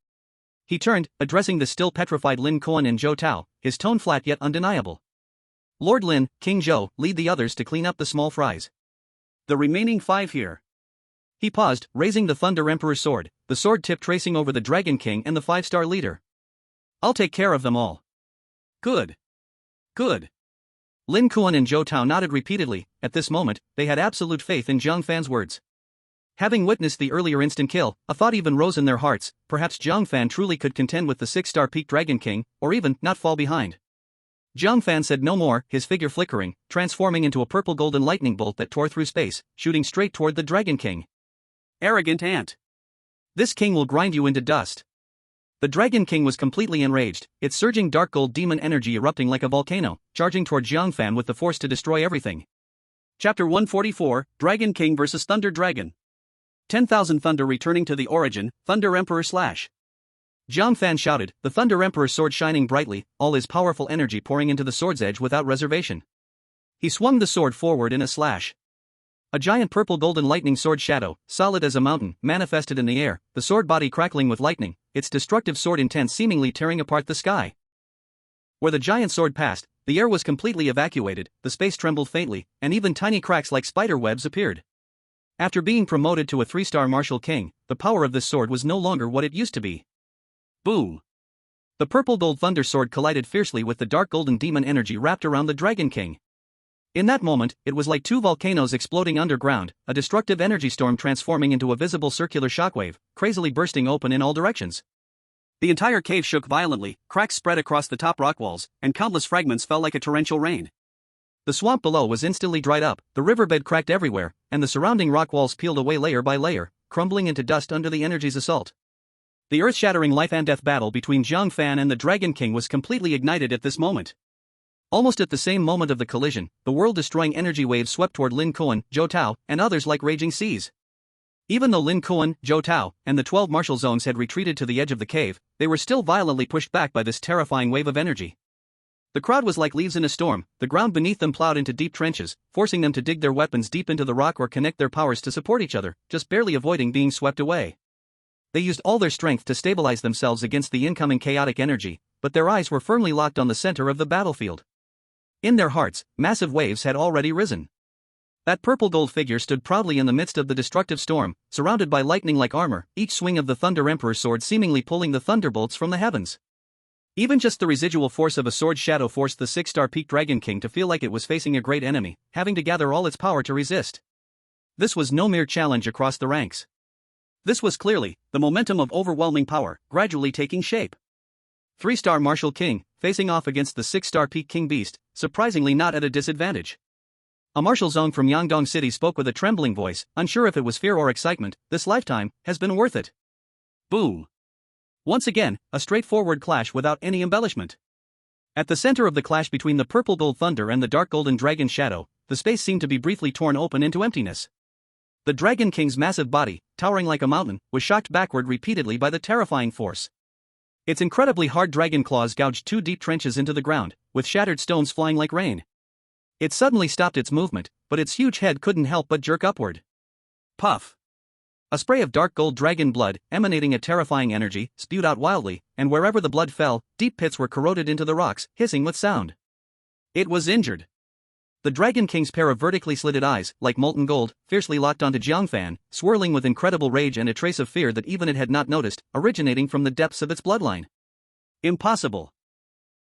He turned, addressing the still petrified Lin Kuan and Zhou Tao, his tone flat yet undeniable. Lord Lin, King Zhou, lead the others to clean up the small fries. The remaining 5 here. He paused, raising the Thunder Emperor's sword, the sword tip tracing over the Dragon King and the 5-star leader. I'll take care of them all. Good. Good. Lin Kuan and Zhou Tao nodded repeatedly. At this moment, they had absolute faith in Jiang Fan's words. Having witnessed the earlier instant kill, a thought even rose in their hearts: perhaps Jiang Fan truly could contend with the 6-star peak Dragon King, or even not fall behind. Jiang Fan said no more, his figure flickering, transforming into a purple-golden lightning bolt that tore through space, shooting straight toward the Dragon King. Arrogant ant. This king will grind you into dust. The Dragon King was completely enraged, its surging dark gold demon energy erupting like a volcano, charging toward Jiang Fan with the force to destroy everything. Chapter 144, Dragon King vs Thunder Dragon. 10,000 Thunder returning to the origin, Thunder Emperor slash. Jiang Fan shouted, the Thunder Emperor's sword shining brightly, all his powerful energy pouring into the sword's edge without reservation. He swung the sword forward in a slash. A giant purple golden lightning sword shadow, solid as a mountain, manifested in the air, the sword body crackling with lightning, its destructive sword intent seemingly tearing apart the sky. Where the giant sword passed, the air was completely evacuated, the space trembled faintly, and even tiny cracks like spider webs appeared. After being promoted to a 3-star martial king, the power of this sword was no longer what it used to be. Boom! The purple gold thunder sword collided fiercely with the dark golden demon energy wrapped around the Dragon King. In that moment, it was like two volcanoes exploding underground, a destructive energy storm transforming into a visible circular shockwave, crazily bursting open in all directions. The entire cave shook violently, cracks spread across the top rock walls, and countless fragments fell like a torrential rain. The swamp below was instantly dried up, the riverbed cracked everywhere, and the surrounding rock walls peeled away layer by layer, crumbling into dust under the energy's assault. The earth-shattering life-and-death battle between Jiang Fan and the Dragon King was completely ignited at this moment. Almost at the same moment of the collision, the world-destroying energy waves swept toward Lin Kuan, Zhou Tao, and others like raging seas. Even though Lin Kuan, Zhou Tao, and the 12 martial zones had retreated to the edge of the cave, they were still violently pushed back by this terrifying wave of energy. The crowd was like leaves in a storm, the ground beneath them plowed into deep trenches, forcing them to dig their weapons deep into the rock or connect their powers to support each other, just barely avoiding being swept away. They used all their strength to stabilize themselves against the incoming chaotic energy, but their eyes were firmly locked on the center of the battlefield. In their hearts, massive waves had already risen. That purple gold figure stood proudly in the midst of the destructive storm, surrounded by lightning-like armor, each swing of the Thunder Emperor's sword seemingly pulling the thunderbolts from the heavens. Even just the residual force of a sword shadow forced the 6-star peak Dragon King to feel like it was facing a great enemy, having to gather all its power to resist. This was no mere challenge across the ranks. This was clearly the momentum of overwhelming power, gradually taking shape. 3-star martial king, facing off against the 6-star peak king beast, surprisingly not at a disadvantage. A martial zone from Yangdong City spoke with a trembling voice, unsure if it was fear or excitement. This lifetime has been worth it. Boom. Once again, a straightforward clash without any embellishment. At the center of the clash between the purple gold thunder and the dark golden dragon shadow, the space seemed to be briefly torn open into emptiness. The Dragon King's massive body, towering like a mountain, was shocked backward repeatedly by the terrifying force. Its incredibly hard dragon claws gouged 2 deep trenches into the ground, with shattered stones flying like rain. It suddenly stopped its movement, but its huge head couldn't help but jerk upward. Puff! A spray of dark gold dragon blood, emanating a terrifying energy, spewed out wildly, and wherever the blood fell, deep pits were corroded into the rocks, hissing with sound. It was injured. The Dragon King's pair of vertically slitted eyes, like molten gold, fiercely locked onto Jiang Fan, swirling with incredible rage and a trace of fear that even it had not noticed, originating from the depths of its bloodline. Impossible.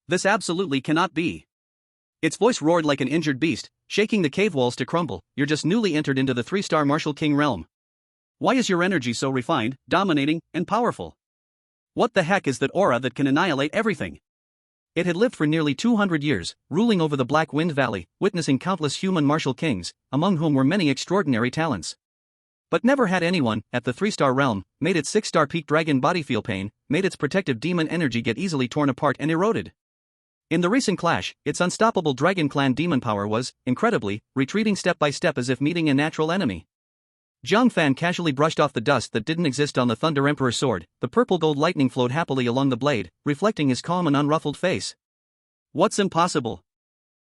This absolutely cannot be. Its voice roared like an injured beast, shaking the cave walls to crumble. You're just newly entered into the 3-star martial king realm. Why is your energy so refined, dominating, and powerful? What the heck is that aura that can annihilate everything? It had lived for nearly 200 years, ruling over the Black Wind Valley, witnessing countless human martial kings, among whom were many extraordinary talents. But never had anyone, at the 3-star realm, made its 6-star peak dragon body feel pain, made its protective demon energy get easily torn apart and eroded. In the recent clash, its unstoppable Dragon Clan demon power was, incredibly, retreating step by step as if meeting a natural enemy. Jiang Fan casually brushed off the dust that didn't exist on the Thunder Emperor's sword. The purple gold lightning flowed happily along the blade, reflecting his calm and unruffled face. What's impossible?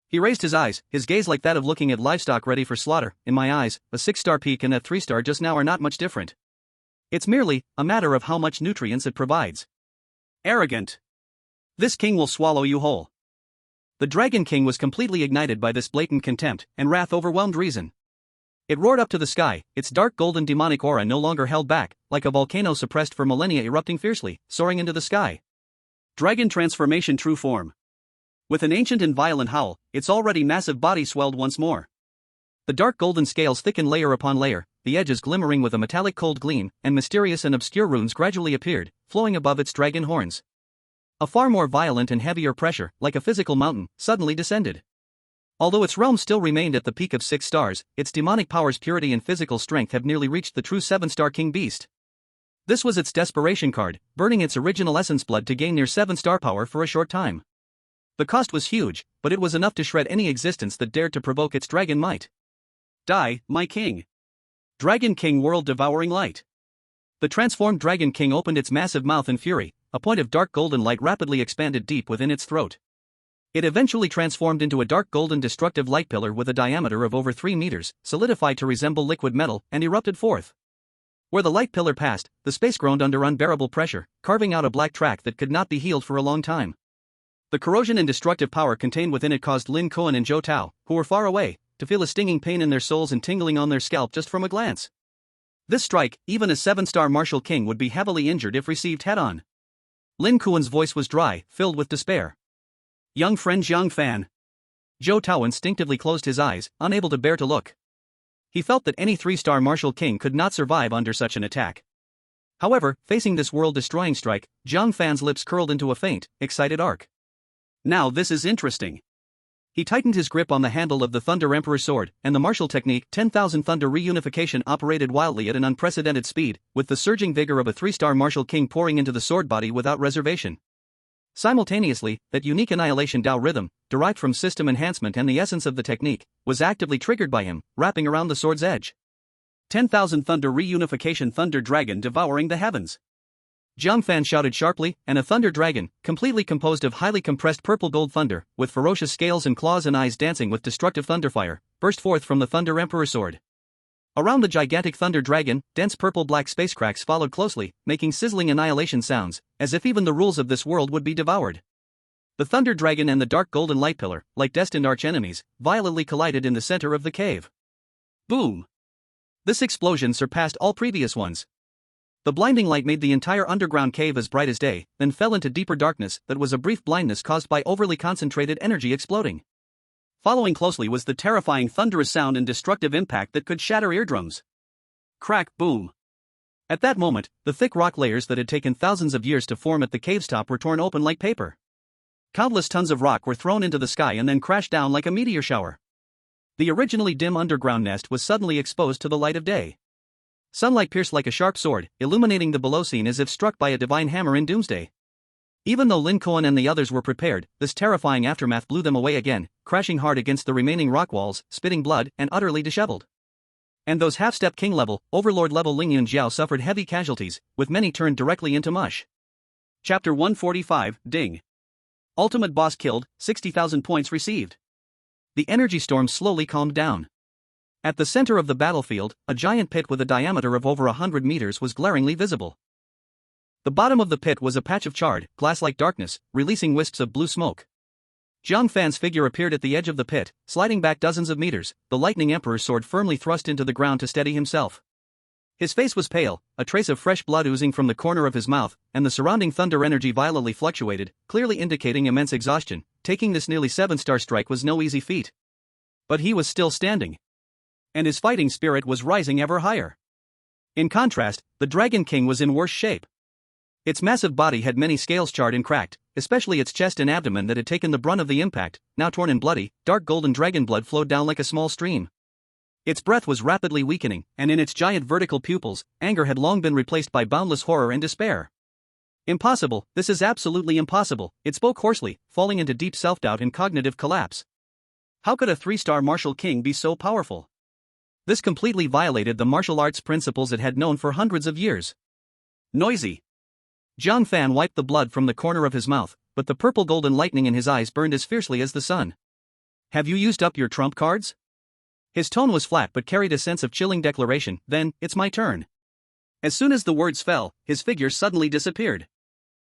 He raised his eyes, his gaze like that of looking at livestock ready for slaughter. In my eyes, a 6-star peak and a 3-star just now are not much different. It's merely a matter of how much nutrients it provides. Arrogant. This king will swallow you whole. The Dragon King was completely ignited by this blatant contempt, and wrath overwhelmed reason. It roared up to the sky, its dark golden demonic aura no longer held back, like a volcano suppressed for millennia erupting fiercely, soaring into the sky. Dragon transformation true form. With an ancient and violent howl, its already massive body swelled once more. The dark golden scales thickened layer upon layer, the edges glimmering with a metallic cold gleam, and mysterious and obscure runes gradually appeared, flowing above its dragon horns. A far more violent and heavier pressure, like a physical mountain, suddenly descended. Although its realm still remained at the peak of 6 stars, its demonic powers, purity and physical strength have nearly reached the true 7-star king beast. This was its desperation card, burning its original essence blood to gain near 7-star power for a short time. The cost was huge, but it was enough to shred any existence that dared to provoke its dragon might. Die, my king. Dragon King world-devouring light. The transformed Dragon King opened its massive mouth in fury, a point of dark golden light rapidly expanded deep within its throat. It eventually transformed into a dark golden destructive light pillar with a diameter of over 3 meters, solidified to resemble liquid metal, and erupted forth. Where the light pillar passed, the space groaned under unbearable pressure, carving out a black track that could not be healed for a long time. The corrosion and destructive power contained within it caused Lin Kuan and Zhou Tao, who were far away, to feel a stinging pain in their souls and tingling on their scalp just from a glance. This strike, even a 7-star martial king would be heavily injured if received head-on. Lin Kuan's voice was dry, filled with despair. Young friend Jiang Fan. Zhou Tao instinctively closed his eyes, unable to bear to look. He felt that any 3-star martial king could not survive under such an attack. However, facing this world-destroying strike, Jiang Fan's lips curled into a faint, excited arc. Now this is interesting. He tightened his grip on the handle of the Thunder Emperor sword, and the martial technique 10,000 Thunder reunification operated wildly at an unprecedented speed, with the surging vigor of a 3-star martial king pouring into the sword body without reservation. Simultaneously, that unique Annihilation Dao rhythm, derived from system enhancement and the essence of the technique, was actively triggered by him, wrapping around the sword's edge. 10,000 Thunder reunification Thunder Dragon devouring the heavens. Jiang Fan shouted sharply, and a Thunder Dragon, completely composed of highly compressed purple gold thunder, with ferocious scales and claws and eyes dancing with destructive thunderfire, burst forth from the Thunder Emperor sword. Around the gigantic Thunder Dragon, dense purple-black space cracks followed closely, making sizzling annihilation sounds, as if even the rules of this world would be devoured. The Thunder Dragon and the dark golden light pillar, like destined arch-enemies, violently collided in the center of the cave. Boom! This explosion surpassed all previous ones. The blinding light made the entire underground cave as bright as day, then fell into deeper darkness that was a brief blindness caused by overly concentrated energy exploding. Following closely was the terrifying thunderous sound and destructive impact that could shatter eardrums. Crack, boom. At that moment, the thick rock layers that had taken thousands of years to form at the cave's top were torn open like paper. Countless tons of rock were thrown into the sky and then crashed down like a meteor shower. The originally dim underground nest was suddenly exposed to the light of day. Sunlight pierced like a sharp sword, illuminating the below scene as if struck by a divine hammer in doomsday. Even though Lin Kuan and the others were prepared, this terrifying aftermath blew them away again, crashing hard against the remaining rock walls, spitting blood, and utterly disheveled. And those half-step king-level, overlord-level Lingyun Jiao suffered heavy casualties, with many turned directly into mush. Chapter 145, Ding. Ultimate boss killed, 60,000 points received. The energy storm slowly calmed down. At the center of the battlefield, a giant pit with a diameter of over 100 meters was glaringly visible. The bottom of the pit was a patch of charred, glass-like darkness, releasing wisps of blue smoke. Jiang Fan's figure appeared at the edge of the pit, sliding back dozens of meters, the Lightning Emperor's sword firmly thrust into the ground to steady himself. His face was pale, a trace of fresh blood oozing from the corner of his mouth, and the surrounding thunder energy violently fluctuated, clearly indicating immense exhaustion. Taking this nearly 7-star strike was no easy feat. But he was still standing. And his fighting spirit was rising ever higher. In contrast, the Dragon King was in worse shape. Its massive body had many scales charred and cracked, especially its chest and abdomen that had taken the brunt of the impact, now torn and bloody. Dark golden dragon blood flowed down like a small stream. Its breath was rapidly weakening, and in its giant vertical pupils, anger had long been replaced by boundless horror and despair. Impossible, this is absolutely impossible, it spoke hoarsely, falling into deep self-doubt and cognitive collapse. How could a 3-star martial king be so powerful? This completely violated the martial arts principles it had known for hundreds of years. Noisy. Jiang Fan wiped the blood from the corner of his mouth, but the purple golden lightning in his eyes burned as fiercely as the sun. Have you used up your trump cards? His tone was flat but carried a sense of chilling declaration. Then, it's my turn. As soon as the words fell, his figure suddenly disappeared.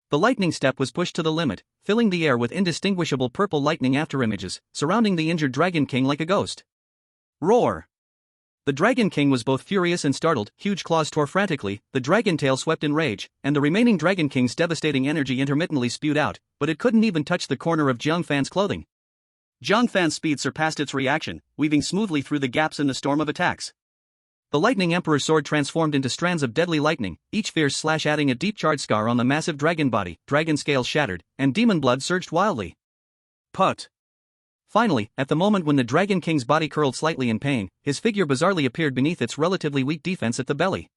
The lightning step was pushed to the limit, filling the air with indistinguishable purple lightning afterimages, surrounding the injured Dragon King like a ghost. Roar! The Dragon King was both furious and startled, huge claws tore frantically, the dragon tail swept in rage, and the remaining Dragon King's devastating energy intermittently spewed out, but it couldn't even touch the corner of Jiang Fan's clothing. Jiang Fan's speed surpassed its reaction, weaving smoothly through the gaps in the storm of attacks. The Lightning Emperor's sword transformed into strands of deadly lightning, each fierce slash adding a deep charred scar on the massive dragon body, dragon scales shattered, and demon blood surged wildly. Put. Finally, at the moment when the Dragon King's body curled slightly in pain, his figure bizarrely appeared beneath its relatively weak defense at the belly.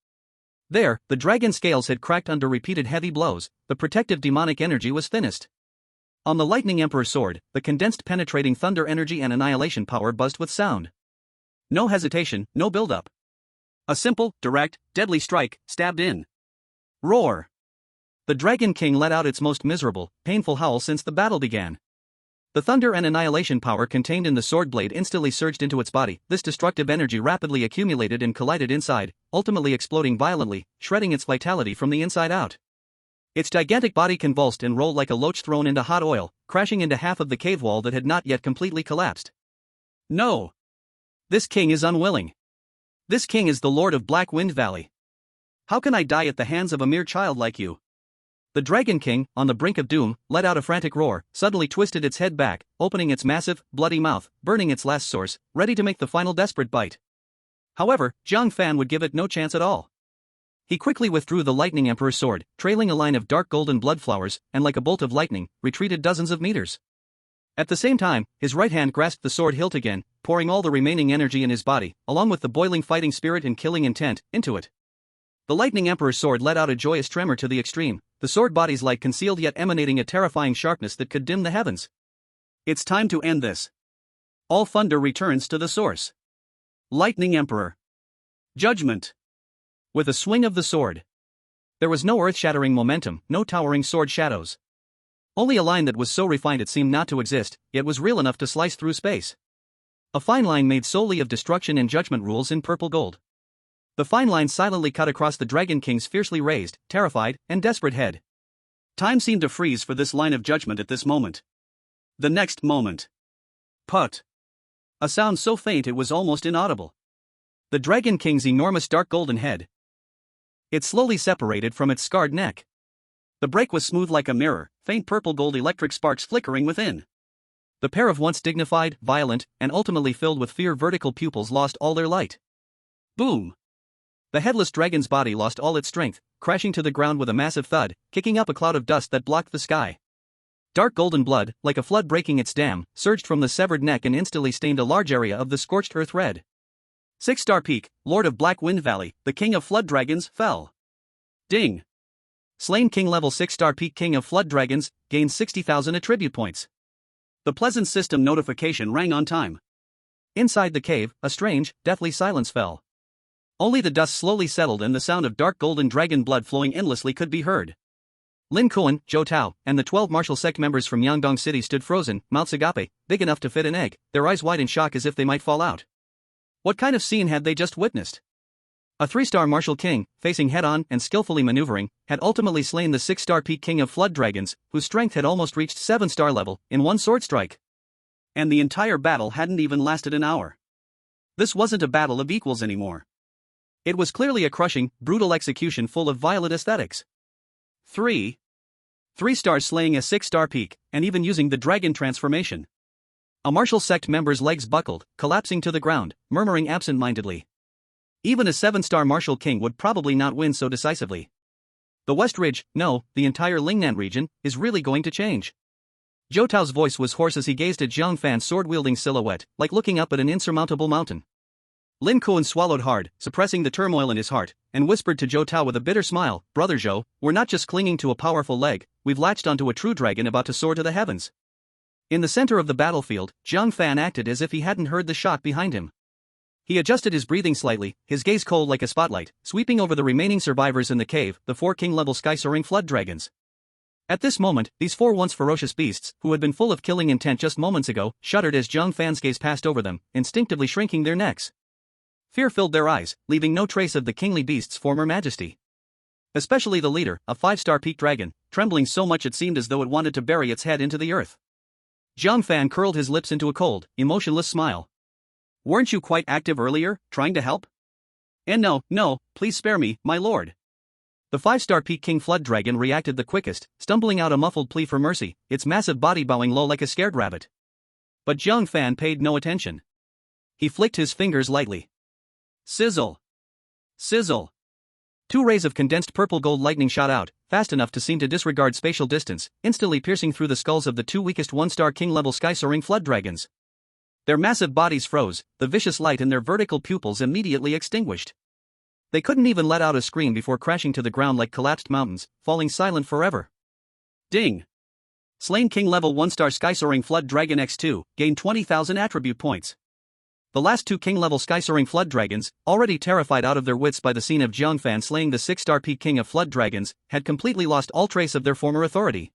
There, the dragon scales had cracked under repeated heavy blows, the protective demonic energy was thinnest. On the Lightning Emperor's sword, the condensed penetrating thunder energy and annihilation power buzzed with sound. No hesitation, no build-up. A simple, direct, deadly strike, stabbed in. Roar! The Dragon King let out its most miserable, painful howl since the battle began. The thunder and annihilation power contained in the sword blade instantly surged into its body. This destructive energy rapidly accumulated and collided inside, ultimately exploding violently, shredding its vitality from the inside out. Its gigantic body convulsed and rolled like a loach thrown into hot oil, crashing into half of the cave wall that had not yet completely collapsed. No! This king is unwilling. This king is the Lord of Black Wind Valley. How can I die at the hands of a mere child like you? The Dragon King, on the brink of doom, let out a frantic roar, suddenly twisted its head back, opening its massive, bloody mouth, burning its last source, ready to make the final desperate bite. However, Jiang Fan would give it no chance at all. He quickly withdrew the Lightning Emperor's sword, trailing a line of dark golden blood flowers, and like a bolt of lightning, retreated dozens of meters. At the same time, his right hand grasped the sword hilt again, pouring all the remaining energy in his body, along with the boiling fighting spirit and killing intent, into it. The Lightning Emperor's sword let out a joyous tremor to the extreme, the sword body's light concealed yet emanating a terrifying sharpness that could dim the heavens. It's time to end this. All thunder returns to the source. Lightning Emperor. Judgment. With a swing of the sword. There was no earth-shattering momentum, no towering sword shadows. Only a line that was so refined it seemed not to exist, yet was real enough to slice through space. A fine line made solely of destruction and judgment rules in purple gold. The fine line silently cut across the Dragon King's fiercely raised, terrified, and desperate head. Time seemed to freeze for this line of judgment at this moment. The next moment. Put. A sound so faint it was almost inaudible. The Dragon King's enormous dark golden head. It slowly separated from its scarred neck. The break was smooth like a mirror, faint purple gold electric sparks flickering within. The pair of once dignified, violent, and ultimately filled with fear vertical pupils lost all their light. Boom! The headless dragon's body lost all its strength, crashing to the ground with a massive thud, kicking up a cloud of dust that blocked the sky. Dark golden blood, like a flood breaking its dam, surged from the severed neck and instantly stained a large area of the scorched earth red. 6-star peak, Lord of Black Wind Valley, the King of Flood Dragons, fell. Ding! Slain King level 6-star peak King of Flood Dragons, gains 60,000 attribute points. The pleasant system notification rang on time. Inside the cave, a strange, deathly silence fell. Only the dust slowly settled and the sound of dark golden dragon blood flowing endlessly could be heard. Lin Kuan, Zhou Tao, and the 12 martial sect members from Yangdong City stood frozen, mouths agape, big enough to fit an egg, their eyes wide in shock as if they might fall out. What kind of scene had they just witnessed? A 3-star martial king, facing head-on and skillfully maneuvering, had ultimately slain the 6-star peak king of flood dragons, whose strength had almost reached 7-star level, in one sword strike. And the entire battle hadn't even lasted an hour. This wasn't a battle of equals anymore. It was clearly a crushing, brutal execution full of violent aesthetics. 3 stars slaying a 6-star peak, and even using the dragon transformation. A martial sect member's legs buckled, collapsing to the ground, murmuring absent-mindedly. Even a 7-star martial king would probably not win so decisively. The West Ridge, no, the entire Lingnan region, is really going to change. Zhou Tao's voice was hoarse as he gazed at Jiang Fan's sword-wielding silhouette, like looking up at an insurmountable mountain. Lin Kuan swallowed hard, suppressing the turmoil in his heart, and whispered to Zhou Tao with a bitter smile, "Brother Zhou, we're not just clinging to a powerful leg, we've latched onto a true dragon about to soar to the heavens." In the center of the battlefield, Jiang Fan acted as if he hadn't heard the shot behind him. He adjusted his breathing slightly, his gaze cold like a spotlight, sweeping over the remaining survivors in the cave, the 4 king-level sky-soaring flood dragons. At this moment, these 4 once ferocious beasts, who had been full of killing intent just moments ago, shuddered as Jiang Fan's gaze passed over them, instinctively shrinking their necks. Fear filled their eyes, leaving no trace of the kingly beast's former majesty. Especially the leader, a 5-star peak dragon, trembling so much it seemed as though it wanted to bury its head into the earth. Jiang Fan curled his lips into a cold, emotionless smile. Weren't you quite active earlier, trying to help? And no, please spare me, my lord. The 5-star Peak King Flood Dragon reacted the quickest, stumbling out a muffled plea for mercy, its massive body bowing low like a scared rabbit. But Jiang Fan paid no attention. He flicked his fingers lightly. Sizzle! Sizzle! 2 rays of condensed purple-gold lightning shot out, fast enough to seem to disregard spatial distance, instantly piercing through the skulls of the 2 weakest 1-star king-level sky-soaring flood dragons. Their massive bodies froze, the vicious light in their vertical pupils immediately extinguished. They couldn't even let out a scream before crashing to the ground like collapsed mountains, falling silent forever. Ding! Slain king-level 1-star sky-soaring flood dragon X2, gained 20,000 attribute points. The last 2 king-level sky-soaring flood dragons, already terrified out of their wits by the scene of Jiang Fan slaying the 6-star Peak King of flood dragons, had completely lost all trace of their former authority.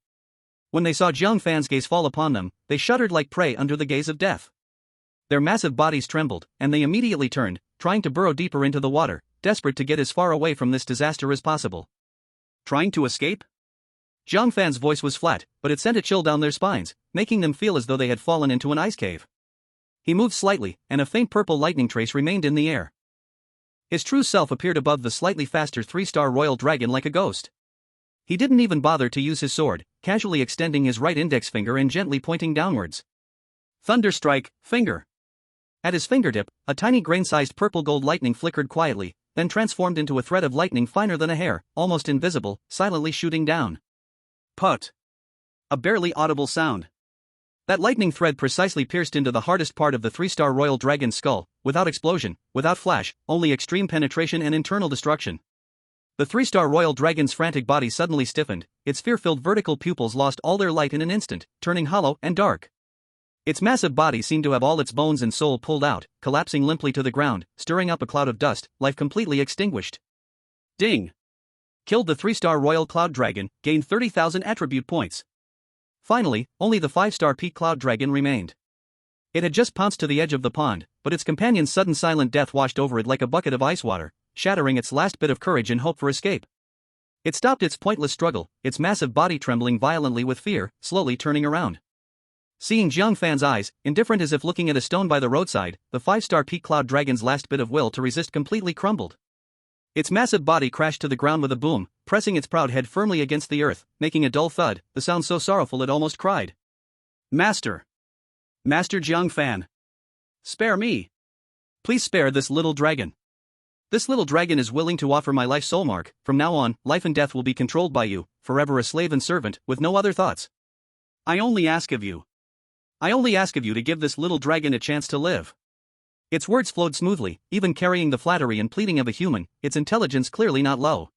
When they saw Jiang Fan's gaze fall upon them, they shuddered like prey under the gaze of death. Their massive bodies trembled, and they immediately turned, trying to burrow deeper into the water, desperate to get as far away from this disaster as possible. Trying to escape? Jiang Fan's voice was flat, but it sent a chill down their spines, making them feel as though they had fallen into an ice cave. He moved slightly, and a faint purple lightning trace remained in the air. His true self appeared above the slightly faster 3-star royal dragon like a ghost. He didn't even bother to use his sword, casually extending his right index finger and gently pointing downwards. Thunderstrike, finger. At his fingertip, a tiny grain-sized purple-gold lightning flickered quietly, then transformed into a thread of lightning finer than a hair, almost invisible, silently shooting down. Put. A barely audible sound. That lightning thread precisely pierced into the hardest part of the 3-star royal dragon's skull, without explosion, without flash, only extreme penetration and internal destruction. The 3-star royal dragon's frantic body suddenly stiffened, its fear-filled vertical pupils lost all their light in an instant, turning hollow and dark. Its massive body seemed to have all its bones and soul pulled out, collapsing limply to the ground, stirring up a cloud of dust, life completely extinguished. Ding! Killed the 3-star royal cloud dragon, gained 30,000 attribute points. Finally, only the 5-star Peak Cloud Dragon remained. It had just pounced to the edge of the pond, but its companion's sudden silent death washed over it like a bucket of ice water, shattering its last bit of courage and hope for escape. It stopped its pointless struggle, its massive body trembling violently with fear, slowly turning around. Seeing Jiang Fan's eyes, indifferent as if looking at a stone by the roadside, the 5-star Peak Cloud Dragon's last bit of will to resist completely crumbled. Its massive body crashed to the ground with a boom, pressing its proud head firmly against the earth, making a dull thud, the sound so sorrowful it almost cried. Master! Master Jiang Fan! Spare me! Please spare this little dragon. This little dragon is willing to offer my life soul mark. From now on, life and death will be controlled by you, forever a slave and servant, with no other thoughts. I only ask of you to give this little dragon a chance to live. Its words flowed smoothly, even carrying the flattery and pleading of a human, its intelligence clearly not low.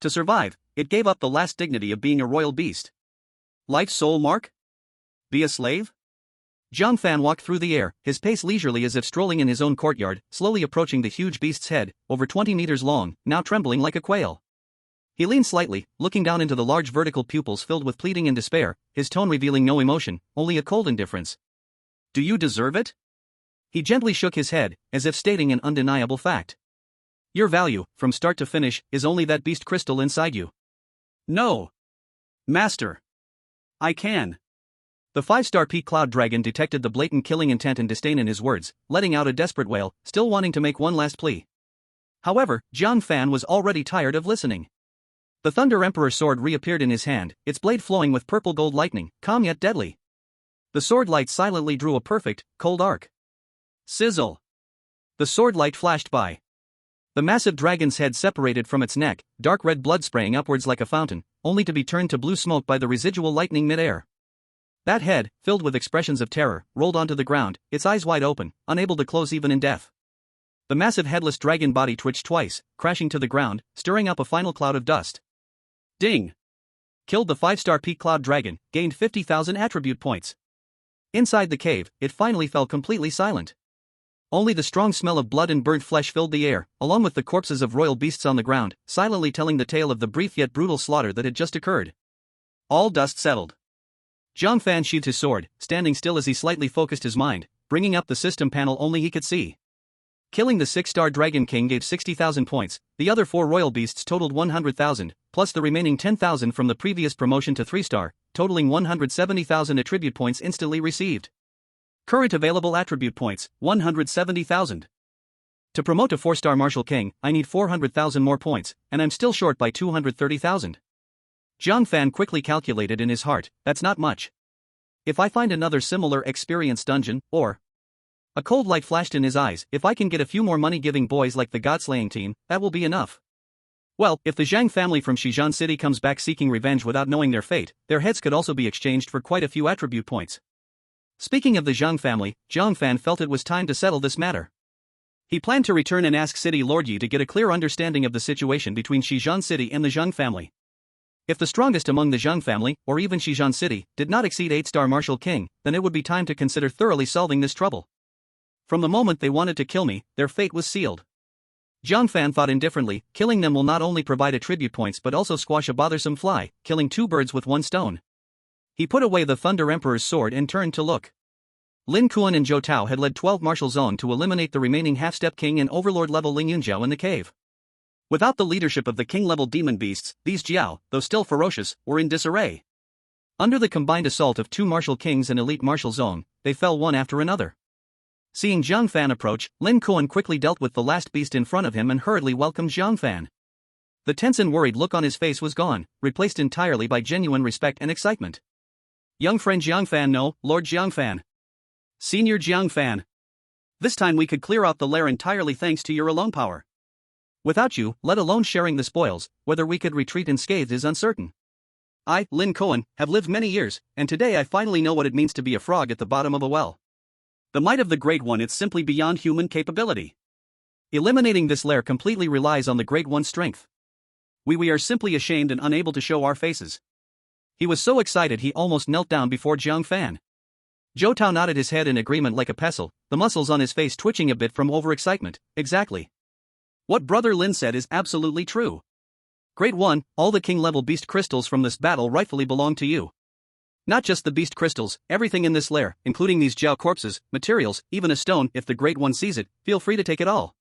To survive, it gave up the last dignity of being a royal beast. Life soul mark? Be a slave? Jiang Fan walked through the air, his pace leisurely as if strolling in his own courtyard, slowly approaching the huge beast's head, over 20 meters long, now trembling like a quail. He leaned slightly, looking down into the large vertical pupils filled with pleading and despair, his tone revealing no emotion, only a cold indifference. Do you deserve it? He gently shook his head, as if stating an undeniable fact. Your value, from start to finish, is only that beast crystal inside you. No. Master. I can. The 5-star Peak Cloud Dragon detected the blatant killing intent and disdain in his words, letting out a desperate wail, still wanting to make one last plea. However, Jiang Fan was already tired of listening. The Thunder Emperor's sword reappeared in his hand, its blade flowing with purple gold lightning, calm yet deadly. The sword light silently drew a perfect, cold arc. Sizzle! The sword light flashed by. The massive dragon's head separated from its neck, dark red blood spraying upwards like a fountain, only to be turned to blue smoke by the residual lightning mid-air. That head, filled with expressions of terror, rolled onto the ground, its eyes wide open, unable to close even in death. The massive headless dragon body twitched twice, crashing to the ground, stirring up a final cloud of dust. Ding! Killed the 5-star Peak Cloud Dragon, gained 50,000 attribute points. Inside the cave, it finally fell completely silent. Only the strong smell of blood and burnt flesh filled the air, along with the corpses of royal beasts on the ground, silently telling the tale of the brief yet brutal slaughter that had just occurred. All dust settled. Jiang Fan sheathed his sword, standing still as he slightly focused his mind, bringing up the system panel only he could see. Killing the 6-star Dragon King gave 60,000 points, the other 4 royal beasts totaled 100,000, plus the remaining 10,000 from the previous promotion to 3-star, totaling 170,000 attribute points instantly received. Current available attribute points, 170,000. To promote to 4-star Martial King, I need 400,000 more points, and I'm still short by 230,000. Jiang Fan quickly calculated in his heart, that's not much. If I find another similar experience dungeon, or... A cold light flashed in his eyes, if I can get a few more money-giving boys like the God-slaying team, that will be enough. Well, if the Jiang family from Shijian City comes back seeking revenge without knowing their fate, their heads could also be exchanged for quite a few attribute points. Speaking of the Jiang family, Jiang Fan felt it was time to settle this matter. He planned to return and ask City Lord Yi to get a clear understanding of the situation between Shijian City and the Jiang family. If the strongest among the Jiang family, or even Shijian City, did not exceed 8-star Martial King, then it would be time to consider thoroughly solving this trouble. From the moment they wanted to kill me, their fate was sealed. Jiang Fan thought indifferently, killing them will not only provide attribute points but also squash a bothersome fly, killing 2 birds with 1 stone. He put away the Thunder Emperor's sword and turned to look. Lin Kuan and Zhou Tao had led 12 martial zone to eliminate the remaining half-step king and overlord-level Ling Yunjiao in the cave. Without the leadership of the king-level demon beasts, these Jiao, though still ferocious, were in disarray. Under the combined assault of 2 martial kings and elite martial zone, they fell one after another. Seeing Jiang Fan approach, Lin Kuan quickly dealt with the last beast in front of him and hurriedly welcomed Jiang Fan. The tense and worried look on his face was gone, replaced entirely by genuine respect and excitement. Young friend Jiang Fan, no, Lord Jiang Fan. Senior Jiang Fan. This time we could clear out the lair entirely thanks to your alone power. Without you, let alone sharing the spoils, whether we could retreat unscathed is uncertain. I, Lin Kuan, have lived many years, and today I finally know what it means to be a frog at the bottom of a well. The might of the Great One is simply beyond human capability. Eliminating this lair completely relies on the Great One's strength. We are simply ashamed and unable to show our faces. He was so excited he almost knelt down before Jiang Fan. Zhou Tao nodded his head in agreement like a pestle, the muscles on his face twitching a bit from overexcitement. Exactly. What Brother Lin said is absolutely true. Great One, all the king-level beast crystals from this battle rightfully belong to you. Not just the beast crystals, everything in this lair, including these Jiao corpses, materials, even a stone. If the Great One sees it, feel free to take it all.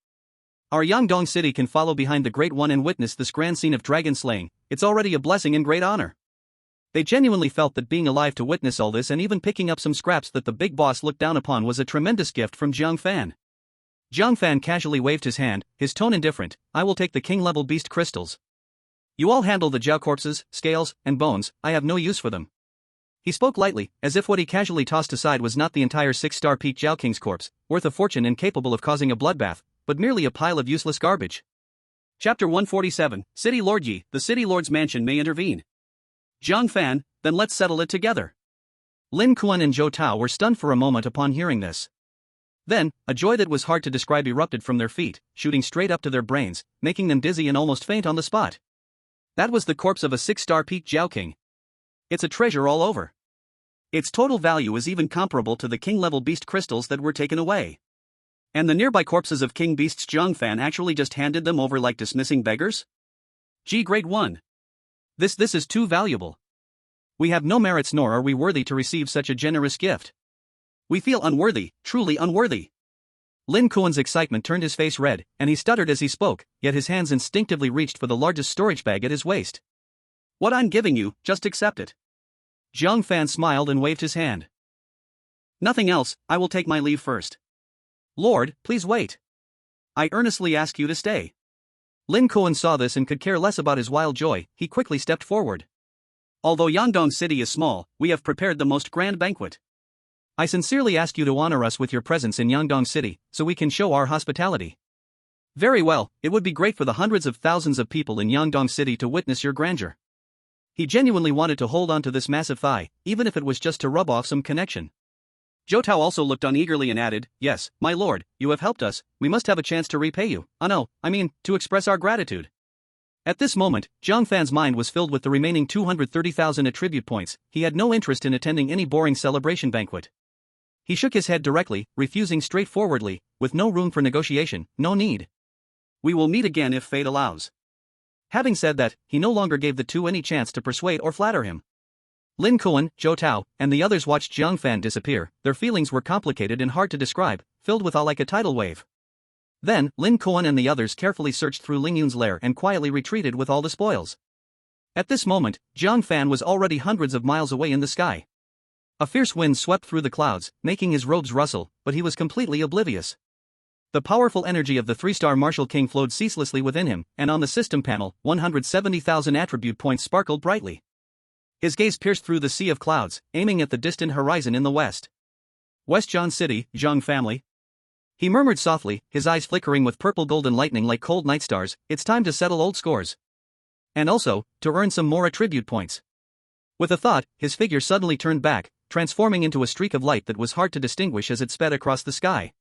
Our Yangdong city can follow behind the Great One and witness this grand scene of dragon slaying. It's already a blessing and great honor. They genuinely felt that being alive to witness all this and even picking up some scraps that the big boss looked down upon was a tremendous gift from Jiang Fan. Jiang Fan casually waved his hand, his tone indifferent. I will take the king-level beast crystals. You all handle the Jiao corpses, scales, and bones. I have no use for them. He spoke lightly, as if what he casually tossed aside was not the entire 6-star peak Jiao King's corpse, worth a fortune and capable of causing a bloodbath, but merely a pile of useless garbage. Chapter 147, City Lord Yi, the City Lord's mansion may intervene. Jiang Fan, then let's settle it together. Lin Kuan and Zhou Tao were stunned for a moment upon hearing this. Then, a joy that was hard to describe erupted from their feet, shooting straight up to their brains, making them dizzy and almost faint on the spot. That was the corpse of a 6-star peak Jiao King. It's a treasure all over. Its total value is even comparable to the king-level beast crystals that were taken away. And the nearby corpses of king beasts Jiang Fan actually just handed them over like dismissing beggars? Gee, Great One. This is too valuable. We have no merits nor are we worthy to receive such a generous gift. We feel unworthy, truly unworthy. Lin Kuan's excitement turned his face red, and he stuttered as he spoke, yet his hands instinctively reached for the largest storage bag at his waist. What I'm giving you, just accept it. Jiang Fan smiled and waved his hand. Nothing else, I will take my leave first. Lord, please wait. I earnestly ask you to stay. Lin Kuan saw this and could care less about his wild joy. He quickly stepped forward. Although Yangdong City is small, we have prepared the most grand banquet. I sincerely ask you to honor us with your presence in Yangdong City, so we can show our hospitality. Very well, it would be great for the hundreds of thousands of people in Yangdong City to witness your grandeur. He genuinely wanted to hold on to this massive thigh, even if it was just to rub off some connection. Zhou Tao also looked on eagerly and added, yes, my lord, you have helped us, we must have a chance to repay you. To express our gratitude. At this moment, Jiang Fan's mind was filled with the remaining 230,000 attribute points. He had no interest in attending any boring celebration banquet. He shook his head directly, refusing straightforwardly, with no room for negotiation, no need. We will meet again if fate allows. Having said that, he no longer gave the two any chance to persuade or flatter him. Lin Kuan, Zhou Tao, and the others watched Jiang Fan disappear. Their feelings were complicated and hard to describe, filled with awe like a tidal wave. Then, Lin Kuan and the others carefully searched through Ling Yun's lair and quietly retreated with all the spoils. At this moment, Jiang Fan was already hundreds of miles away in the sky. A fierce wind swept through the clouds, making his robes rustle, but he was completely oblivious. The powerful energy of the 3-star Martial King flowed ceaselessly within him, and on the system panel, 170,000 attribute points sparkled brightly. His gaze pierced through the sea of clouds, aiming at the distant horizon in the west. West Jiang City, Jiang family. He murmured softly, his eyes flickering with purple golden lightning like cold night stars. It's time to settle old scores. And also, to earn some more attribute points. With a thought, his figure suddenly turned back, transforming into a streak of light that was hard to distinguish as it sped across the sky.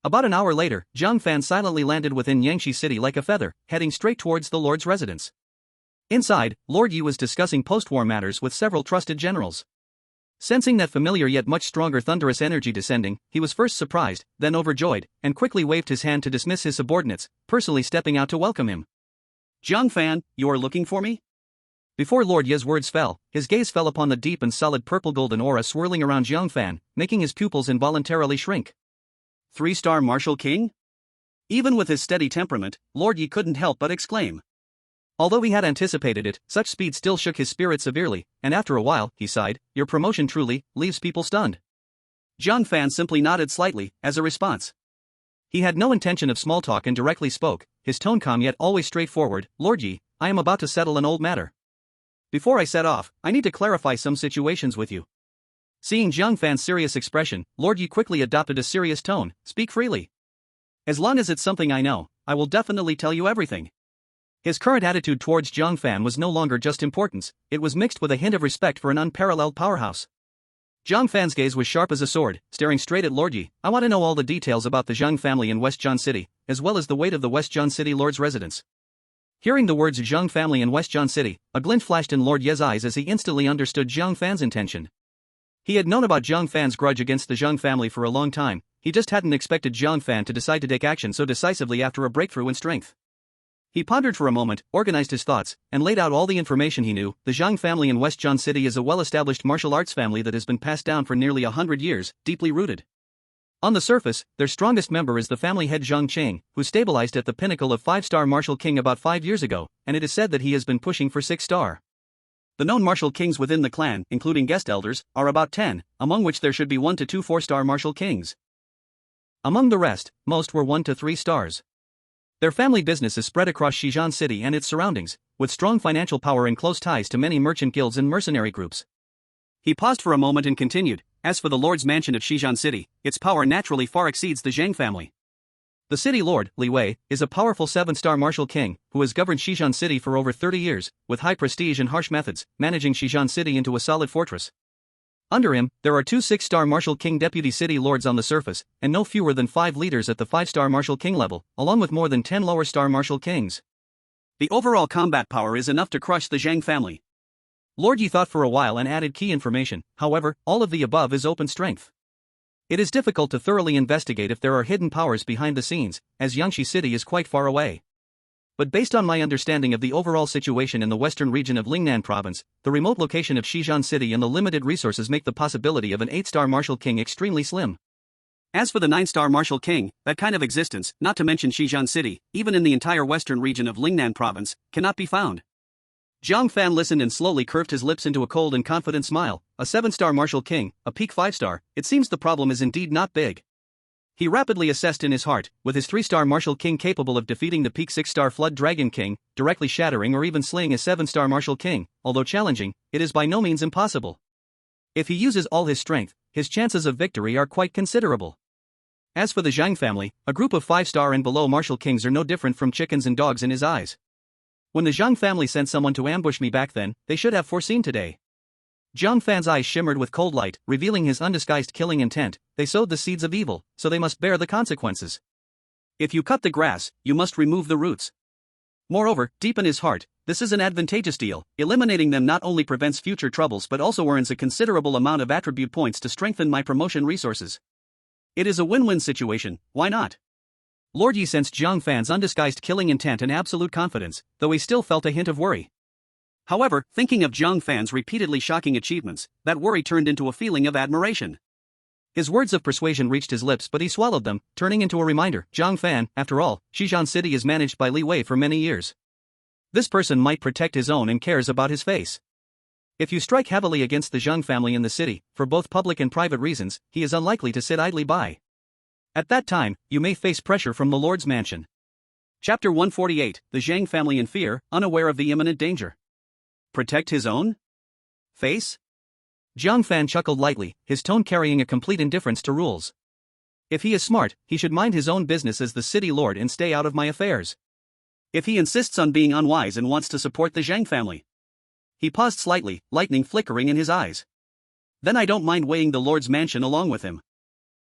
About an hour later, Jiang Fan silently landed within Yangshi City like a feather, heading straight towards the Lord's residence. Inside, Lord Yi was discussing post-war matters with several trusted generals. Sensing that familiar yet much stronger thunderous energy descending, he was first surprised, then overjoyed, and quickly waved his hand to dismiss his subordinates, personally stepping out to welcome him.
Jiang Fan, you are looking for me?
Before Lord Ye's words fell, his gaze fell upon the deep and solid purple golden aura swirling around Jiang Fan, making his pupils involuntarily shrink.
3-star Martial King? Even with his steady temperament, Lord Yi couldn't help but exclaim.
Although he had anticipated it, such speed still shook his spirit severely, and after a while, he sighed, your promotion truly leaves people stunned.
Jiang Fan simply nodded slightly, as a response.
He had no intention of small talk and directly spoke, his tone calm yet always straightforward. Lord Yi, I am about to settle an old matter. Before I set off, I need to clarify some situations with you. Seeing Jiang Fan's serious expression, Lord Yi quickly adopted a serious tone, speak freely. As long as it's something I know, I will definitely tell you everything. His current attitude towards Jiang Fan was no longer just importance, it was mixed with a hint of respect for an unparalleled powerhouse. Jiang Fan's gaze was sharp as a sword, staring straight at Lord Yi. I want to know all the details about the Jiang family in West Jiang City, as well as the weight of the West Jiang City Lord's residence. Hearing the words Jiang family in West Jiang City, a glint flashed in Lord Ye's eyes as he instantly understood Jiang Fan's intention. He had known about Jiang Fan's grudge against the Jiang family for a long time, he just hadn't expected Jiang Fan to decide to take action so decisively after a breakthrough in strength. He pondered for a moment, organized his thoughts, and laid out all the information he knew. The Jiang family in West Jiang City is a well-established martial arts family that has been passed down for nearly 100 years, deeply rooted. On the surface, their strongest member is the family head Zhang Cheng, who stabilized at the pinnacle of 5-star martial king about 5 years ago, and it is said that he has been pushing for 6-star. The known martial kings within the clan, including guest elders, are about 10, among which there should be 1 to 2 4-star martial kings. Among the rest, most were 1 to 3 stars. Their family business is spread across Shijian City and its surroundings, with strong financial power and close ties to many merchant guilds and mercenary groups.
He paused for a moment and continued, as for the Lord's mansion of Shijian City, its power naturally far exceeds the Zhang family.
The city lord, Li Wei, is a powerful 7-star martial king, who has governed Shijian City for over 30 years, with high prestige and harsh methods, managing Shijian City into a solid fortress. Under him, there are 2 6-star martial king deputy city lords on the surface, and no fewer than 5 leaders at the 5-star martial king level, along with more than 10 lower-star martial kings.
The overall combat power is enough to crush the Zhang family.
Lord Yi thought for a while and added key information, however, all of the above is open strength. It is difficult to thoroughly investigate if there are hidden powers behind the scenes, as Yangshi City is quite far away. But based on my understanding of the overall situation in the western region of Lingnan province, the remote location of Shijian City and the limited resources make the possibility of an 8-star martial king extremely slim.
As for the 9-star martial king, that kind of existence, not to mention Shijian City, even in the entire western region of Lingnan province, cannot be found.
Jiang Fan listened and slowly curved his lips into a cold and confident smile. A 7-star martial king, a peak 5-star, it seems the problem is indeed not big. He rapidly assessed in his heart, with his 3-star martial king capable of defeating the peak 6-star flood dragon king, directly shattering or even slaying a 7-star martial king, although challenging, it is by no means impossible. If he uses all his strength, his chances of victory are quite considerable. As for the Jiang family, a group of 5-star and below martial kings are no different from chickens and dogs in his eyes. When the Jiang family sent someone to ambush me back then, they should have foreseen today. Jiang Fan's eyes shimmered with cold light, revealing his undisguised killing intent. They sowed the seeds of evil, so they must bear the consequences.
If you cut the grass, you must remove the roots. Moreover, deep in his heart, this is an advantageous deal. Eliminating them not only prevents future troubles but also earns a considerable amount of attribute points to strengthen my promotion resources. It is a win-win situation, why not? Lord Yi sensed Jiang Fan's undisguised killing intent and absolute confidence, though he still felt a hint of worry. However, thinking of Jiang Fan's repeatedly shocking achievements, that worry turned into a feeling of admiration. His words of persuasion reached his lips but he swallowed them, turning into a reminder. Jiang Fan, after all, Shijian City is managed by Li Wei for many years. This person might protect his own and cares about his face.
If you strike heavily against the Jiang family in the city, for both public and private reasons, he is unlikely to sit idly by. At that time, you may face pressure from the Lord's mansion. Chapter 148, The Jiang family in fear, unaware of the imminent danger. Protect his own face? Jiang Fan chuckled lightly, his tone carrying a complete indifference to rules. If he is smart, he should mind his own business as the city lord and stay out of my affairs. If he insists on being unwise and wants to support the Jiang family. He paused slightly, lightning flickering in his eyes. Then I don't mind weighing the lord's mansion along with him.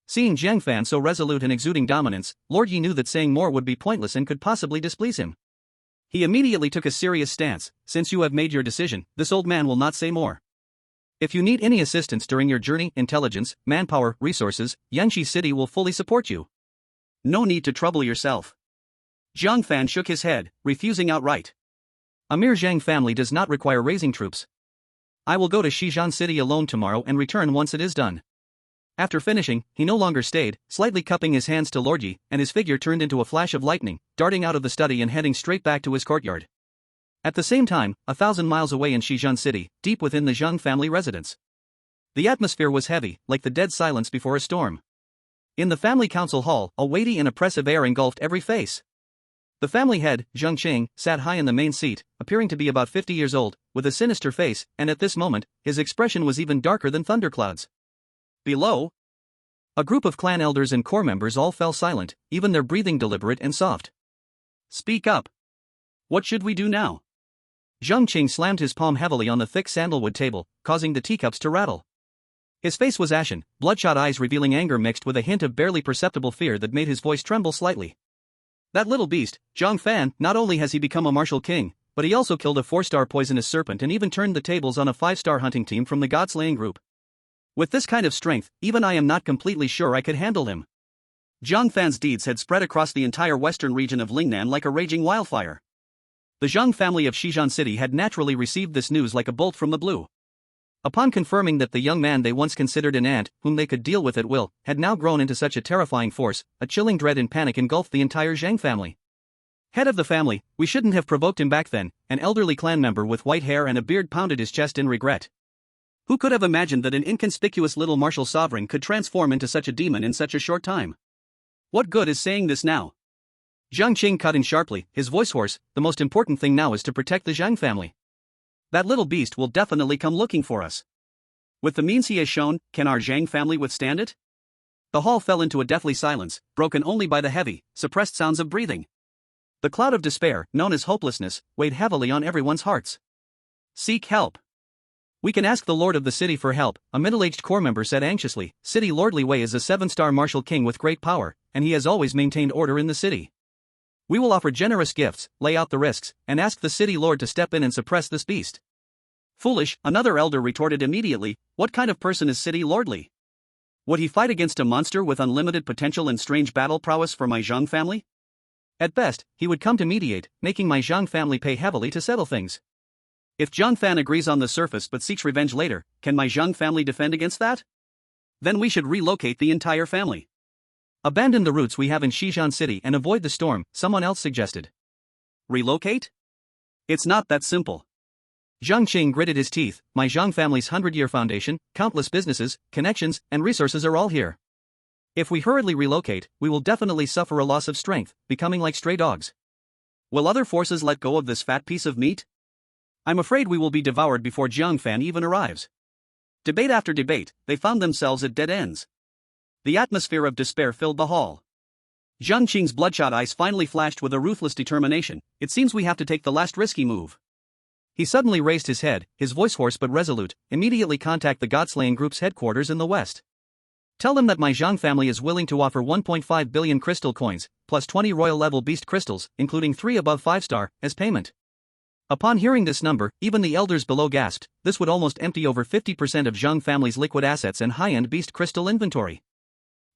Seeing Jiang Fan so resolute and exuding dominance, Lord Yi knew that saying more would be pointless and could possibly displease him. He immediately took a serious stance. Since you have made your decision, this old man will not say more. If you need any assistance during your journey, intelligence, manpower, resources, Yanxi City will fully support you. No need to trouble yourself. Jiang Fan shook his head, refusing outright. A mere Jiang family does not require raising troops. I will go to Shijian City alone tomorrow and return once it is done. After finishing, he no longer stayed, slightly cupping his hands to Lord Yi, and his figure turned into a flash of lightning, darting out of the study and heading straight back to his courtyard. At the same time, 1,000 miles away in Shijian City, deep within the Jiang family residence. The atmosphere was heavy, like the dead silence before a storm. In the family council hall, a weighty and oppressive air engulfed every face. The family head, Zheng Qing, sat high in the main seat, appearing to be about 50 years old, with a sinister face, and at this moment, his expression was even darker than thunderclouds. Below, a group of clan elders and core members all fell silent, even their breathing deliberate and soft. Speak up. What should we do now? Zheng Qing slammed his palm heavily on the thick sandalwood table, causing the teacups to rattle. His face was ashen, bloodshot eyes revealing anger mixed with a hint of barely perceptible fear that made his voice tremble slightly. That little beast, Jiang Fan, not only has he become a martial king, but he also killed a 4-star poisonous serpent and even turned the tables on a 5-star hunting team from the God-slaying group. With this kind of strength, even I am not completely sure I could handle him. Jiang Fan's deeds had spread across the entire western region of Lingnan like a raging wildfire. The Jiang family of Shijian City had naturally received this news like a bolt from the blue. Upon confirming that the young man they once considered an ant, whom they could deal with at will, had now grown into such a terrifying force, a chilling dread and panic engulfed the entire Jiang family. Head of the family, we shouldn't have provoked him back then, an elderly clan member with white hair and a beard pounded his chest in regret. Who could have imagined that an inconspicuous little martial sovereign could transform into such a demon in such a short time? What good is saying this now? Zheng Qing cut in sharply, his voice hoarse. The most important thing now is to protect the Jiang family. That little beast will definitely come looking for us. With the means he has shown, can our Jiang family withstand it? The hall fell into a deathly silence, broken only by the heavy, suppressed sounds of breathing. The cloud of despair, known as hopelessness, weighed heavily on everyone's hearts. Seek help. We can ask the lord of the city for help, a middle-aged core member said anxiously. City Lord Li Wei is a 7-star martial king with great power, and he has always maintained order in the city. We will offer generous gifts, lay out the risks, and ask the city lord to step in and suppress this beast. Foolish, another elder retorted immediately. What kind of person is City Lord Li? Would he fight against a monster with unlimited potential and strange battle prowess for my Jiang family? At best, he would come to mediate, making my Jiang family pay heavily to settle things. If Jiang Fan agrees on the surface but seeks revenge later, can my Jiang family defend against that? Then we should relocate the entire family. Abandon the roots we have in Shijian City and avoid the storm, someone else suggested. Relocate? It's not that simple. Zheng Qing gritted his teeth. My Jiang family's 100-year foundation, countless businesses, connections, and resources are all here. If we hurriedly relocate, we will definitely suffer a loss of strength, becoming like stray dogs. Will other forces let go of this fat piece of meat? I'm afraid we will be devoured before Jiang Fan even arrives. Debate after debate, they found themselves at dead ends. The atmosphere of despair filled the hall. Zheng Qing's bloodshot eyes finally flashed with a ruthless determination. It seems we have to take the last risky move. He suddenly raised his head, his voice hoarse but resolute. Immediately contact the God-slaying group's headquarters in the west. Tell them that my Jiang family is willing to offer 1.5 billion crystal coins, plus 20 royal-level beast crystals, including 3 above 5-star, as payment. Upon hearing this number, even the elders below gasped. This would almost empty over 50% of Jiang family's liquid assets and high-end beast crystal inventory.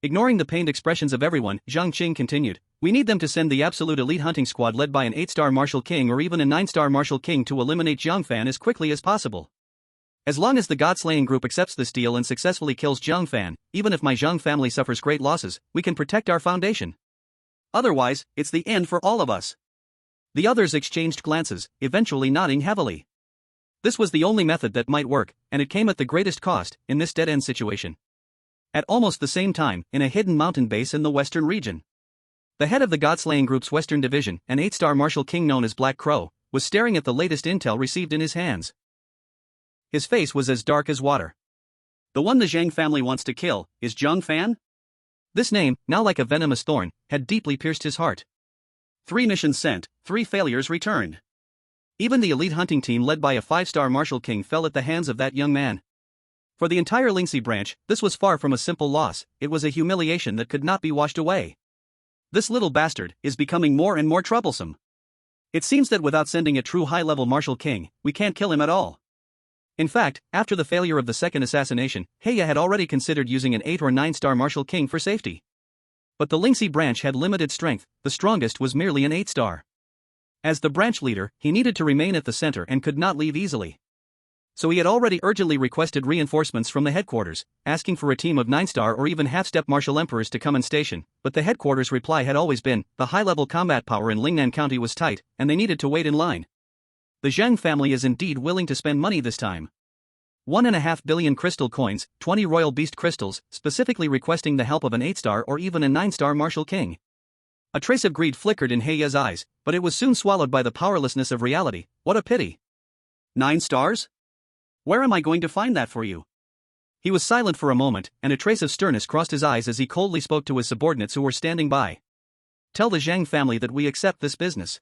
Ignoring the pained expressions of everyone, Zheng Qing continued. We need them to send the absolute elite hunting squad led by an 8-star martial king or even a 9-star martial king to eliminate Jiang Fan as quickly as possible. As long as the God-slaying group accepts this deal and successfully kills Jiang Fan, even if my Jiang family suffers great losses, we can protect our foundation. Otherwise, it's the end for all of us. The others exchanged glances, eventually nodding heavily. This was the only method that might work, and it came at the greatest cost, in this dead-end situation. At almost the same time, in a hidden mountain base in the western region, the head of the Godslaying Group's Western Division, an 8-star martial king known as Black Crow, was staring at the latest intel received in his hands. His face was as dark as water. The one the Jiang family wants to kill is Jiang Fan? This name, now like a venomous thorn, had deeply pierced his heart. 3 missions sent, 3 failures returned. Even the elite hunting team led by a 5-star martial king fell at the hands of that young man. For the entire Lingxi branch, this was far from a simple loss, it was a humiliation that could not be washed away. This little bastard is becoming more and more troublesome. It seems that without sending a true high-level martial king, we can't kill him at all. In fact, after the failure of the second assassination, Heya had already considered using an 8 or 9-star martial king for safety. But the Lingxi branch had limited strength, the strongest was merely an 8-star. As the branch leader, he needed to remain at the center and could not leave easily. So he had already urgently requested reinforcements from the headquarters, asking for a team of 9-star or even half-step martial emperors to come and station, but the headquarters' reply had always been, the high-level combat power in Lingnan County was tight, and they needed to wait in line. The Jiang family is indeed willing to spend money this time. 1.5 billion crystal coins, 20 royal beast crystals, specifically requesting the help of an 8-star or even a 9-star martial king. A trace of greed flickered in Heya's eyes, but it was soon swallowed by the powerlessness of reality. What a pity. 9 stars? Where am I going to find that for you? He was silent for a moment, and a trace of sternness crossed his eyes as he coldly spoke to his subordinates who were standing by. Tell the Jiang family that we accept this business.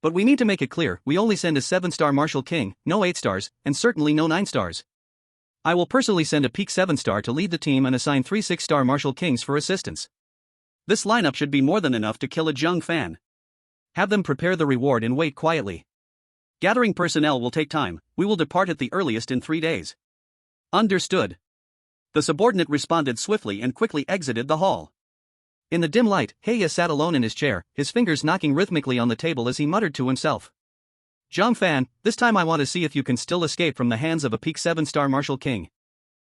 But we need to make it clear, we only send a 7-star martial king, no 8 stars, and certainly no 9 stars. I will personally send a peak 7-star to lead the team and assign 3 6-star martial kings for assistance. This lineup should be more than enough to kill a Jiang Fan. Have them prepare the reward and wait quietly. Gathering personnel will take time, we will depart at the earliest in 3 days. Understood. The subordinate responded swiftly and quickly exited the hall. In the dim light, Heya sat alone in his chair, his fingers knocking rhythmically on the table as he muttered to himself. Jiang Fan, this time I want to see if you can still escape from the hands of a peak 7-star martial king.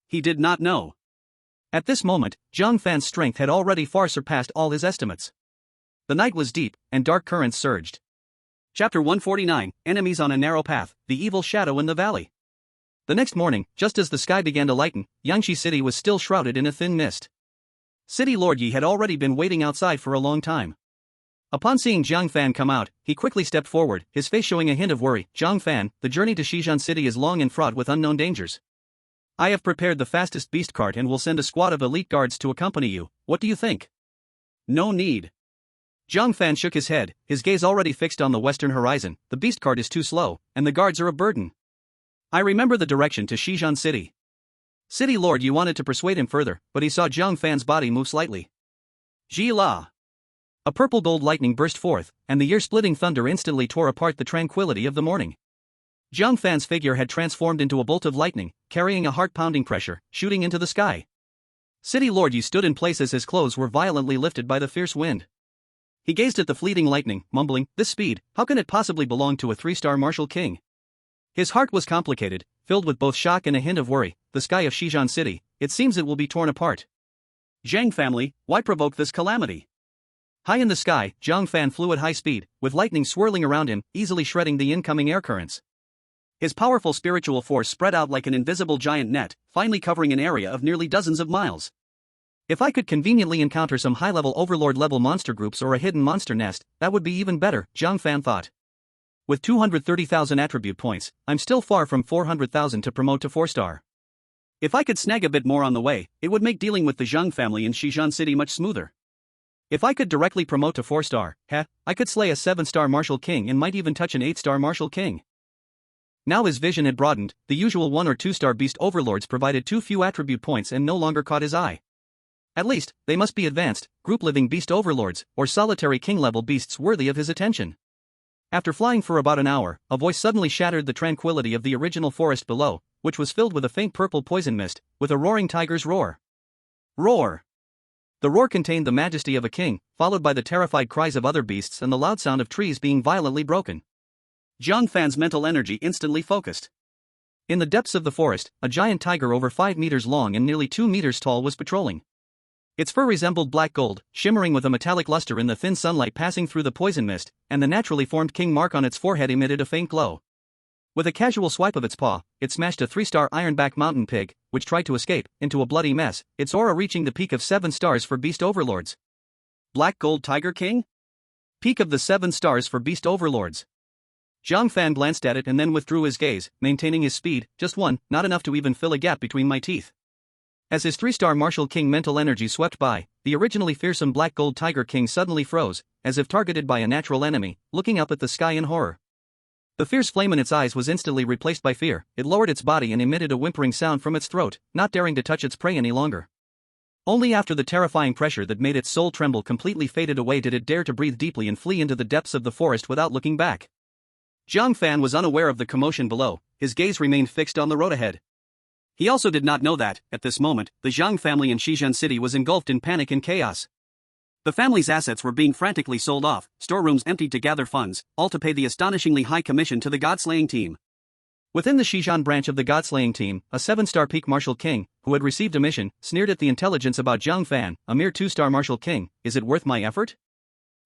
He did not know. At this moment, Jiang Fan's strength had already far surpassed all his estimates. The night was deep, and dark currents surged. Chapter 149, Enemies on a Narrow Path, The Evil Shadow in the Valley. The next morning, just as the sky began to lighten, Yangshi City was still shrouded in a thin mist. City Lord Yi had already been waiting outside for a long time. Upon seeing Jiang Fan come out, he quickly stepped forward, his face showing a hint of worry. Jiang Fan, the journey to Xizhan City is long and fraught with unknown dangers. I have prepared the fastest beast cart and will send a squad of elite guards to accompany you. What do you think? No need. Jiang Fan shook his head, his gaze already fixed on the western horizon. The beast cart is too slow, and the guards are a burden. I remember the direction to Xizhan City. City Lord Yi wanted to persuade him further, but he saw Jiang Fan's body move slightly. Ji La. A purple gold lightning burst forth, and the ear-splitting thunder instantly tore apart the tranquility of the morning. Jiang Fan's figure had transformed into a bolt of lightning, carrying a heart-pounding pressure, shooting into the sky. City Lord Yi stood in place as his clothes were violently lifted by the fierce wind. He gazed at the fleeting lightning, mumbling, this speed, how can it possibly belong to a 3-star martial king? His heart was complicated, filled with both shock and a hint of worry. The sky of Xizhan City, it seems it will be torn apart. Jiang family, why provoke this calamity? High in the sky, Jiang Fan flew at high speed, with lightning swirling around him, easily shredding the incoming air currents. His powerful spiritual force spread out like an invisible giant net, finally covering an area of nearly dozens of miles. If I could conveniently encounter some high-level Overlord-level monster groups or a hidden monster nest, that would be even better, Jiang Fan thought. With 230,000 attribute points, I'm still far from 400,000 to promote to 4-star. If I could snag a bit more on the way, it would make dealing with the Jiang family in Xizhan City much smoother. If I could directly promote to 4-star, I could slay a 7-star martial king and might even touch an 8-star martial king. Now his vision had broadened, the usual 1 or 2-star beast overlords provided too few attribute points and no longer caught his eye. At least, they must be advanced, group-living beast overlords, or solitary king-level beasts worthy of his attention. After flying for about an hour, a voice suddenly shattered the tranquility of the original forest below, which was filled with a faint purple poison mist, with a roaring tiger's roar. Roar! The roar contained the majesty of a king, followed by the terrified cries of other beasts and the loud sound of trees being violently broken. Jiang Fan's mental energy instantly focused. In the depths of the forest, a giant tiger over 5 meters long and nearly 2 meters tall was patrolling. Its fur resembled black gold, shimmering with a metallic luster in the thin sunlight passing through the poison mist, and the naturally formed king mark on its forehead emitted a faint glow. With a casual swipe of its paw, it smashed a 3-star ironback mountain pig, which tried to escape, into a bloody mess, its aura reaching the peak of 7 stars for beast overlords.
Black Gold Tiger King?
Peak of the 7 stars for beast overlords. Jiang Fan glanced at it and then withdrew his gaze, maintaining his speed, just one, not enough to even fill a gap between my teeth. As his 3-star Martial King mental energy swept by, the originally fearsome Black Gold Tiger King suddenly froze, as if targeted by a natural enemy, looking up at the sky in horror. The fierce flame in its eyes was instantly replaced by fear. It lowered its body and emitted a whimpering sound from its throat, not daring to touch its prey any longer. Only after the terrifying pressure that made its soul tremble completely faded away did it dare to breathe deeply and flee into the depths of the forest without looking back.
Jiang Fan was unaware of the commotion below, his gaze remained fixed on the road ahead. He also did not know that, at this moment, the Jiang family in Shizhen City was engulfed in panic and chaos. The family's assets were being frantically sold off, storerooms emptied to gather funds, all to pay the astonishingly high commission to the God-slaying team.
Within the Shizhen branch of the God-slaying team, a 7-star peak Martial King, who had received a mission, sneered at the intelligence about Jiang Fan, a mere 2-star Martial King. Is it worth my effort?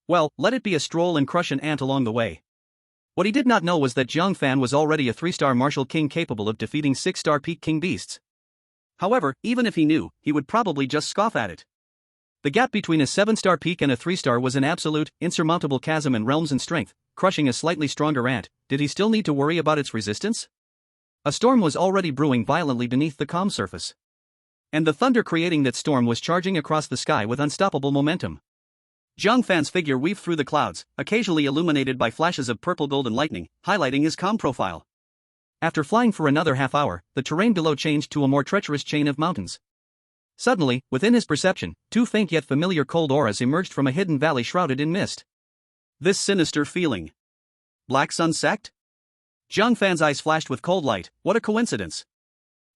Well, let it be a stroll and crush an ant along the way. What he did not know was that Jiang Fan was already a 3-star Martial King capable of defeating 6-star peak King beasts. However, even if he knew, he would probably just scoff at it. The gap between a 7-star peak and a 3-star was an absolute, insurmountable chasm in realms and strength, crushing a slightly stronger ant. Did he still need to worry about its resistance? A storm was already brewing violently beneath the calm surface. And the thunder creating that storm was charging across the sky with unstoppable momentum.
Jiang Fan's figure weaved through the clouds, occasionally illuminated by flashes of purple golden lightning, highlighting his calm profile.
After flying for another half hour, the terrain below changed to a more treacherous chain of mountains. Suddenly, within his perception, 2 faint yet familiar cold auras emerged from a hidden valley shrouded in mist.
This sinister feeling. Black Sun Sect?
Jiang Fan's eyes flashed with cold light. What a coincidence.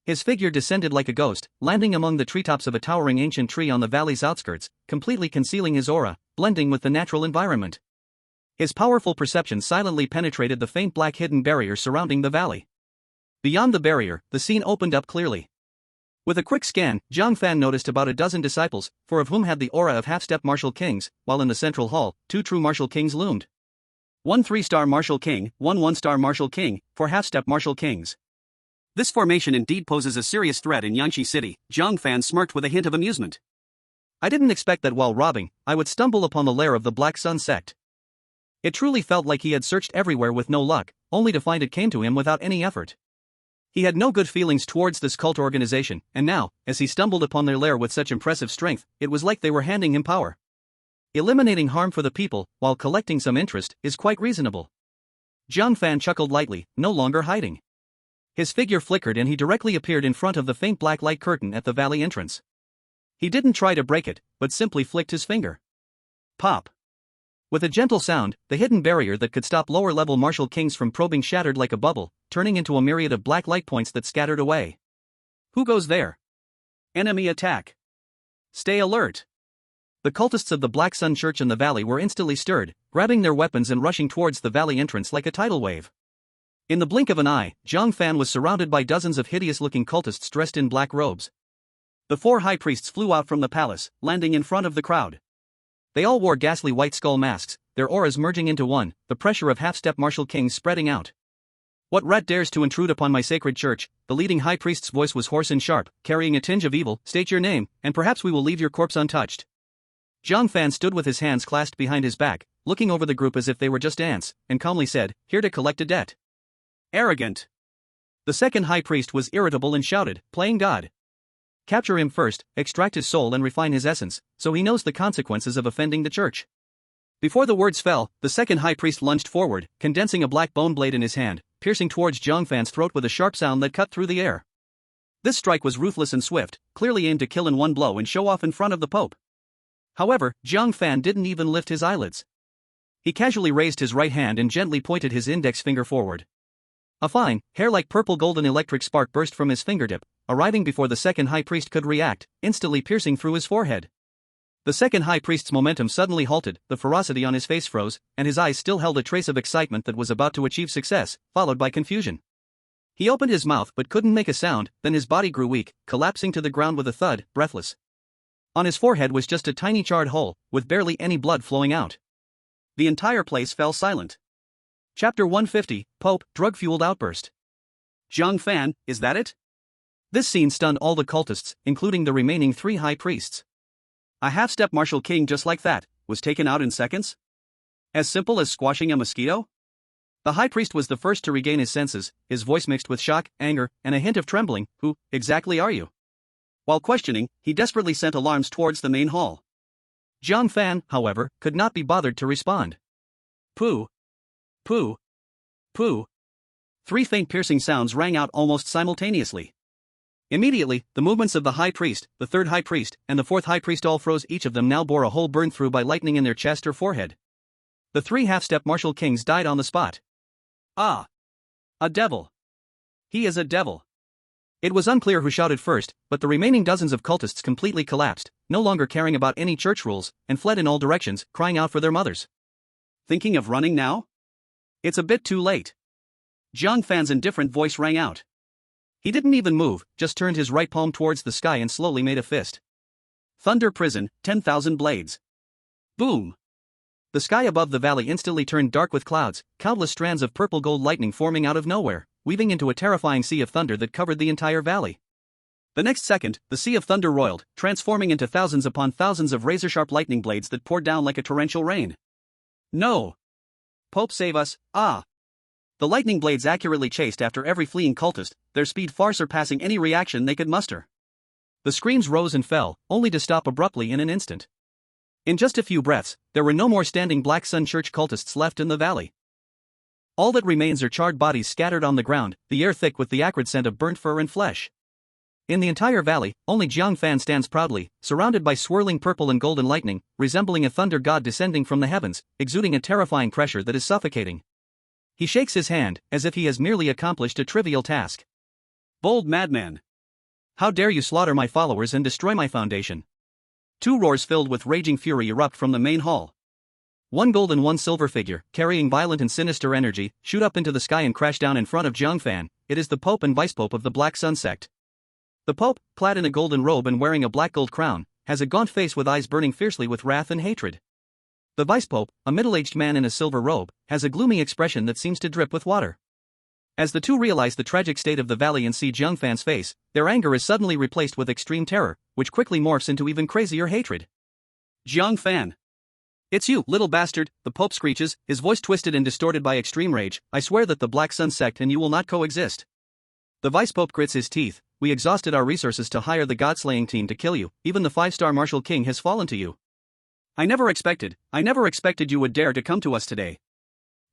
His figure descended like a ghost, landing among the treetops of a towering ancient tree on the valley's outskirts, completely concealing his aura, blending with the natural environment. His powerful perception silently penetrated the faint black hidden barrier surrounding the valley. Beyond the barrier, the scene opened up clearly. With a quick scan, Jiang Fan noticed about a dozen disciples, 4 of whom had the aura of half-step Martial Kings, while in the central hall, 2 true Martial Kings loomed.
1 3-star Martial King, 1 1-star Martial King, 4 half-step Martial Kings. This formation indeed poses a serious threat in Yangshi City. Jiang Fan smirked with a hint of amusement.
I didn't expect that while robbing, I would stumble upon the lair of the Black Sun Sect. It truly felt like he had searched everywhere with no luck, only to find it came to him without any effort. He had no good feelings towards this cult organization, and now, as he stumbled upon their lair with such impressive strength, it was like they were handing him power. Eliminating harm for the people, while collecting some interest, is quite reasonable. Jiang Fan chuckled lightly, no longer hiding. His figure flickered and he directly appeared in front of the faint black light curtain at the valley entrance. He didn't try to break it, but simply flicked his finger. Pop. With a gentle sound, the hidden barrier that could stop lower-level Martial Kings from probing shattered like a bubble, turning into a myriad of black light points that scattered away.
Who goes there? Enemy attack. Stay alert.
The cultists of the Black Sun Church in the valley were instantly stirred, grabbing their weapons and rushing towards the valley entrance like a tidal wave. In the blink of an eye, Jiang Fan was surrounded by dozens of hideous-looking cultists dressed in black robes.
The 4 high priests flew out from the palace, landing in front of the crowd.
They all wore ghastly white skull masks, their auras merging into one, the pressure of half-step Martial Kings spreading out. What rat dares to intrude upon my sacred church? The leading high priest's voice was hoarse and sharp, carrying a tinge of evil. State your name, and perhaps we will leave your corpse untouched. Jiang Fan stood with his hands clasped behind his back, looking over the group as if they were just ants, and calmly said, "Here to collect a debt."
Arrogant.
The second high priest was irritable and shouted, "Playing God. Capture him first, extract his soul and refine his essence, so he knows the consequences of offending the church." Before the words fell, the second high priest lunged forward, condensing a black bone blade in his hand, piercing towards Jiang Fan's throat with a sharp sound that cut through the air. This strike was ruthless and swift, clearly aimed to kill in one blow and show off in front of the Pope. However, Jiang Fan didn't even lift his eyelids. He casually raised his right hand and gently pointed his index finger forward. A fine, hair-like purple-golden electric spark burst from his fingertip, arriving before the second high priest could react, instantly piercing through his forehead. The second high priest's momentum suddenly halted, the ferocity on his face froze, and his eyes still held a trace of excitement that was about to achieve success, followed by confusion. He opened his mouth but couldn't make a sound, then his body grew weak, collapsing to the ground with a thud, breathless. On his forehead was just a tiny charred hole, with barely any blood flowing out.
The entire place fell silent.
Chapter 150, Pope, Drug-Fueled Outburst. Jiang Fan, is that it? This scene stunned all the cultists, including the remaining 3 high priests. A half-step martial king just like that, was taken out in seconds? As simple as squashing a mosquito? The high priest was the first to regain his senses, his voice mixed with shock, anger, and a hint of trembling. Who, exactly are you? While questioning, he desperately sent alarms towards the main hall. Jiang Fan, however, could not be bothered to respond. Pooh. Pooh. Pooh. 3 faint piercing sounds rang out almost simultaneously. Immediately, the movements of the high priest, the 3rd high priest, and the 4th high priest all froze. Each of them now bore a hole burned through by lightning in their chest or forehead. The 3 half-step martial kings died on the spot. Ah! A devil! He is a devil! It was unclear who shouted first, but the remaining dozens of cultists completely collapsed, no longer caring about any church rules, and fled in all directions, crying out for their mothers. Thinking of running now? It's a bit too late. Jiang Fan's indifferent voice rang out. He didn't even move, just turned his right palm towards the sky and slowly made a fist. Thunder Prison, 10,000 blades. Boom! The sky above the valley instantly turned dark with clouds, countless strands of purple-gold lightning forming out of nowhere, weaving into a terrifying sea of thunder that covered the entire valley. The next second, the sea of thunder roiled, transforming into thousands upon thousands of razor-sharp lightning blades that poured down like a torrential rain. No! Pope save us, ah! The lightning blades accurately chased after every fleeing cultist, their speed far surpassing any reaction they could muster. The screams rose and fell, only to stop abruptly in an instant. In just a few breaths, there were no more standing Black Sun Church cultists left in the valley. All that remains are charred bodies scattered on the ground, the air thick with the acrid scent of burnt fur and flesh. In the entire valley, only Jiang Fan stands proudly, surrounded by swirling purple and golden lightning, resembling a thunder god descending from the heavens, exuding a terrifying pressure that is suffocating. He shakes his hand, as if he has merely accomplished a trivial task. Bold madman! How dare you slaughter my followers and destroy my foundation? 2 roars filled with raging fury erupt from the main hall. 1 gold and 1 silver figure, carrying violent and sinister energy, shoot up into the sky and crash down in front of Jiang Fan. It is the Pope and Vice-Pope of the Black Sun sect. The Pope, clad in a golden robe and wearing a black gold crown, has a gaunt face with eyes burning fiercely with wrath and hatred. The Vice-Pope, a middle-aged man in a silver robe, has a gloomy expression that seems to drip with water. As the 2 realize the tragic state of the valley and see Jiang Fan's face, their anger is suddenly replaced with extreme terror, which quickly morphs into even crazier hatred. Jiang Fan! It's you, little bastard, the Pope screeches, his voice twisted and distorted by extreme rage. I swear that the Black Sun sect and you will not coexist. The Vice-Pope grits his teeth. We exhausted our resources to hire the god-slaying team to kill you, even the 5-star martial king has fallen to you. I never expected you would dare to come to us today.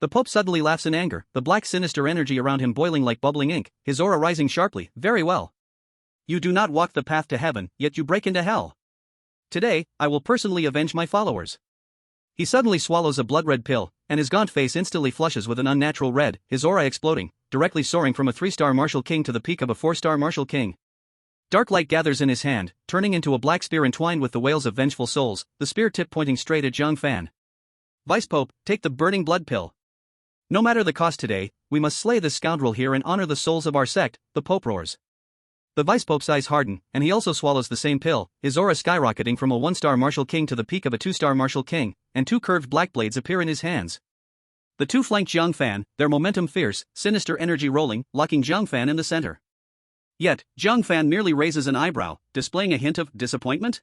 The Pope suddenly laughs in anger, the black sinister energy around him boiling like bubbling ink, his aura rising sharply. Very well. You do not walk the path to heaven, yet you break into hell. Today, I will personally avenge my followers. He suddenly swallows a blood-red pill, and his gaunt face instantly flushes with an unnatural red, his aura exploding, directly soaring from a 3-star martial king to the peak of a 4-star martial king. Dark light gathers in his hand, turning into a black spear entwined with the wails of vengeful souls, the spear tip pointing straight at Jiang Fan. Vice-Pope, take the burning blood pill. No matter the cost today, we must slay this scoundrel here and honor the souls of our sect, the Pope roars. The Vice-Pope's eyes harden, and he also swallows the same pill, his aura skyrocketing from a 1-star martial king to the peak of a 2-star martial king, and 2 curved black blades appear in his hands. The 2 flank Jiang Fan, their momentum fierce, sinister energy rolling, locking Jiang Fan in the center. Yet, Jiang Fan merely raises an eyebrow, displaying a hint of disappointment.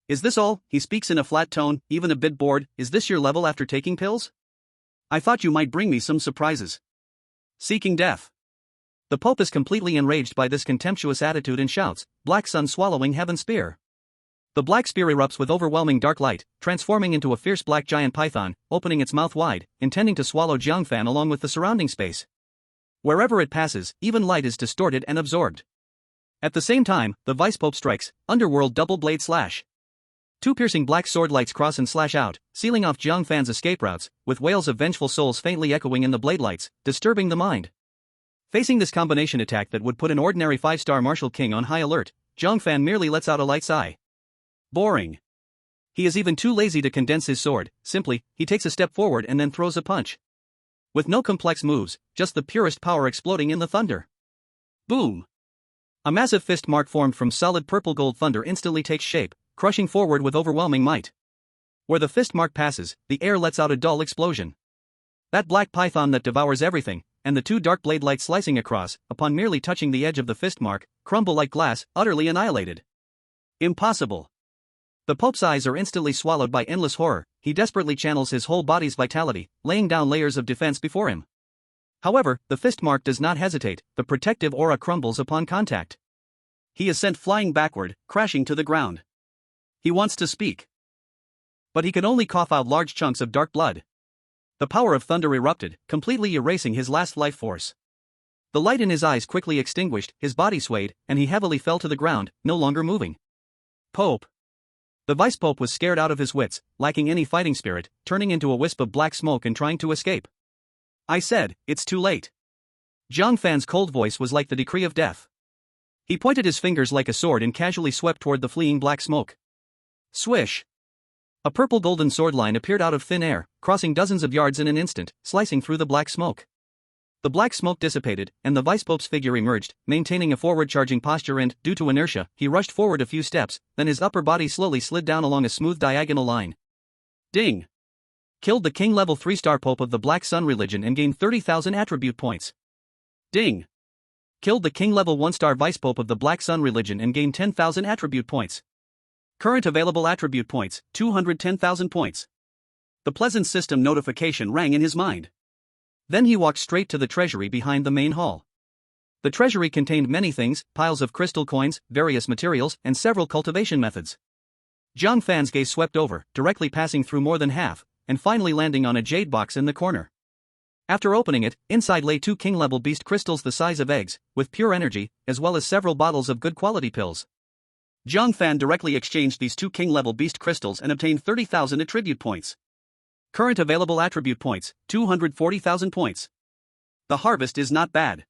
Is this all? He speaks in a flat tone, even a bit bored. Is this your level after taking pills? I thought you might bring me some surprises. Seeking death. The Pope is completely enraged by this contemptuous attitude and shouts, Black Sun swallowing heaven spear. The black spear erupts with overwhelming dark light, transforming into a fierce black giant python, opening its mouth wide, intending to swallow Jiang Fan along with the surrounding space. Wherever it passes, even light is distorted and absorbed. At the same time, the Vice-Pope strikes, Underworld double blade slash. 2 piercing black sword lights cross and slash out, sealing off Jiang Fan's escape routes, with wails of vengeful souls faintly echoing in the blade lights, disturbing the mind. Facing this combination attack that would put an ordinary 5-star martial king on high alert, Jiang Fan merely lets out a light sigh. Boring. He is even too lazy to condense his sword, simply, he takes a step forward and then throws a punch. With no complex moves, just the purest power exploding in the thunder. Boom! A massive fist mark formed from solid purple gold thunder instantly takes shape, crushing forward with overwhelming might. Where the fist mark passes, the air lets out a dull explosion. That black python that devours everything, and the two dark blade lights slicing across, upon merely touching the edge of the fist mark, crumble like glass, utterly annihilated. Impossible. The Pope's eyes are instantly swallowed by endless horror. He desperately channels his whole body's vitality, laying down layers of defense before him. However, the fist mark does not hesitate, the protective aura crumbles upon contact. He is sent flying backward, crashing to the ground. He wants to speak, but he can only cough out large chunks of dark blood. The power of thunder erupted, completely erasing his last life force. The light in his eyes quickly extinguished, his body swayed, and he heavily fell to the ground, no longer moving. Pope. The vice-pope was scared out of his wits, lacking any fighting spirit, turning into a wisp of black smoke and trying to escape. I said, it's too late. Jiang Fan's cold voice was like the decree of death. He pointed his fingers like a sword and casually swept toward the fleeing black smoke. Swish! A purple-golden sword line appeared out of thin air, crossing dozens of yards in an instant, slicing through the black smoke. The black smoke dissipated, and the vice-pope's figure emerged, maintaining a forward-charging posture and, due to inertia, he rushed forward a few steps, then his upper body slowly slid down along a smooth diagonal line. Ding! Killed the king level 3-star pope of the Black Sun religion and gained 30,000 attribute points. Ding! Killed the king level 1-star vice-pope of the Black Sun religion and gained 10,000 attribute points. Current available attribute points, 210,000 points. The pleasant system notification rang in his mind. Then he walked straight to the treasury behind the main hall. The treasury contained many things, piles of crystal coins, various materials, and several cultivation methods. Jiang Fan's gaze swept over, directly passing through more than half, and finally landing on a jade box in the corner. After opening it, inside lay 2 king-level beast crystals the size of eggs, with pure energy, as well as several bottles of good quality pills. Jiang Fan directly exchanged these 2 king-level beast crystals and obtained 30,000 attribute points. Current available attribute points, 240,000 points. The harvest is not bad.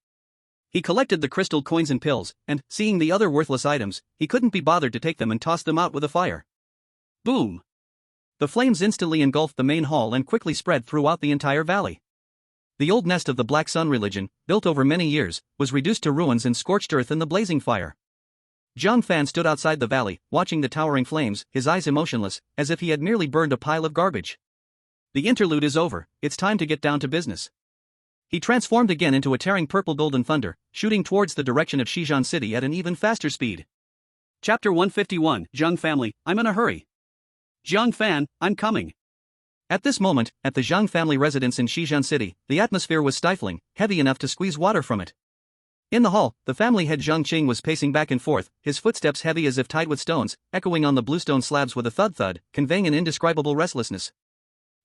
He collected the crystal coins and pills, and, seeing the other worthless items, he couldn't be bothered to take them and tossed them out with a fire. Boom! The flames instantly engulfed the main hall and quickly spread throughout the entire valley. The old nest of the Black Sun religion, built over many years, was reduced to ruins and scorched earth in the blazing fire. Jiang Fan stood outside the valley, watching the towering flames, his eyes emotionless, as if he had merely burned a pile of garbage. The interlude is over, it's time to get down to business. He transformed again into a tearing purple golden thunder, shooting towards the direction of Shizhan City at an even faster speed. Chapter 151, Jiang Family, I'm in a hurry. Jiang Fan, I'm coming. At this moment, at the Jiang family residence in Shizhan City, the atmosphere was stifling, heavy enough to squeeze water from it. In the hall, the family head Jiang Qing was pacing back and forth, his footsteps heavy as if tied with stones, echoing on the bluestone slabs with a thud-thud, conveying an indescribable restlessness.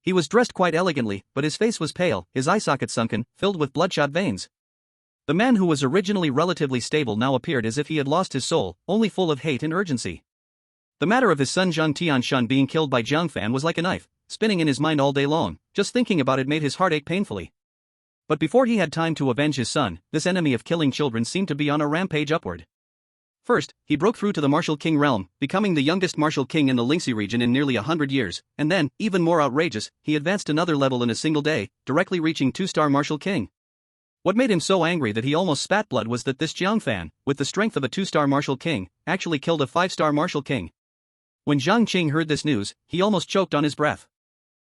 He was dressed quite elegantly, but his face was pale, his eye sockets sunken, filled with bloodshot veins. The man who was originally relatively stable now appeared as if he had lost his soul, only full of hate and urgency. The matter of his son Zhang Tianshan being killed by Jiang Fan was like a knife, spinning in his mind all day long. Just thinking about it made his heart ache painfully. But before he had time to avenge his son, this enemy of killing children seemed to be on a rampage upward. First, he broke through to the Martial King realm, becoming the youngest Martial King in the Lingxi region in nearly 100 years, and then, even more outrageous, he advanced another level in a single day, directly reaching 2-star Martial King. What made him so angry that he almost spat blood was that this Jiang Fan, with the strength of a 2-star Martial King, actually killed a 5-star Martial King. When Jiang Qing heard this news, he almost choked on his breath.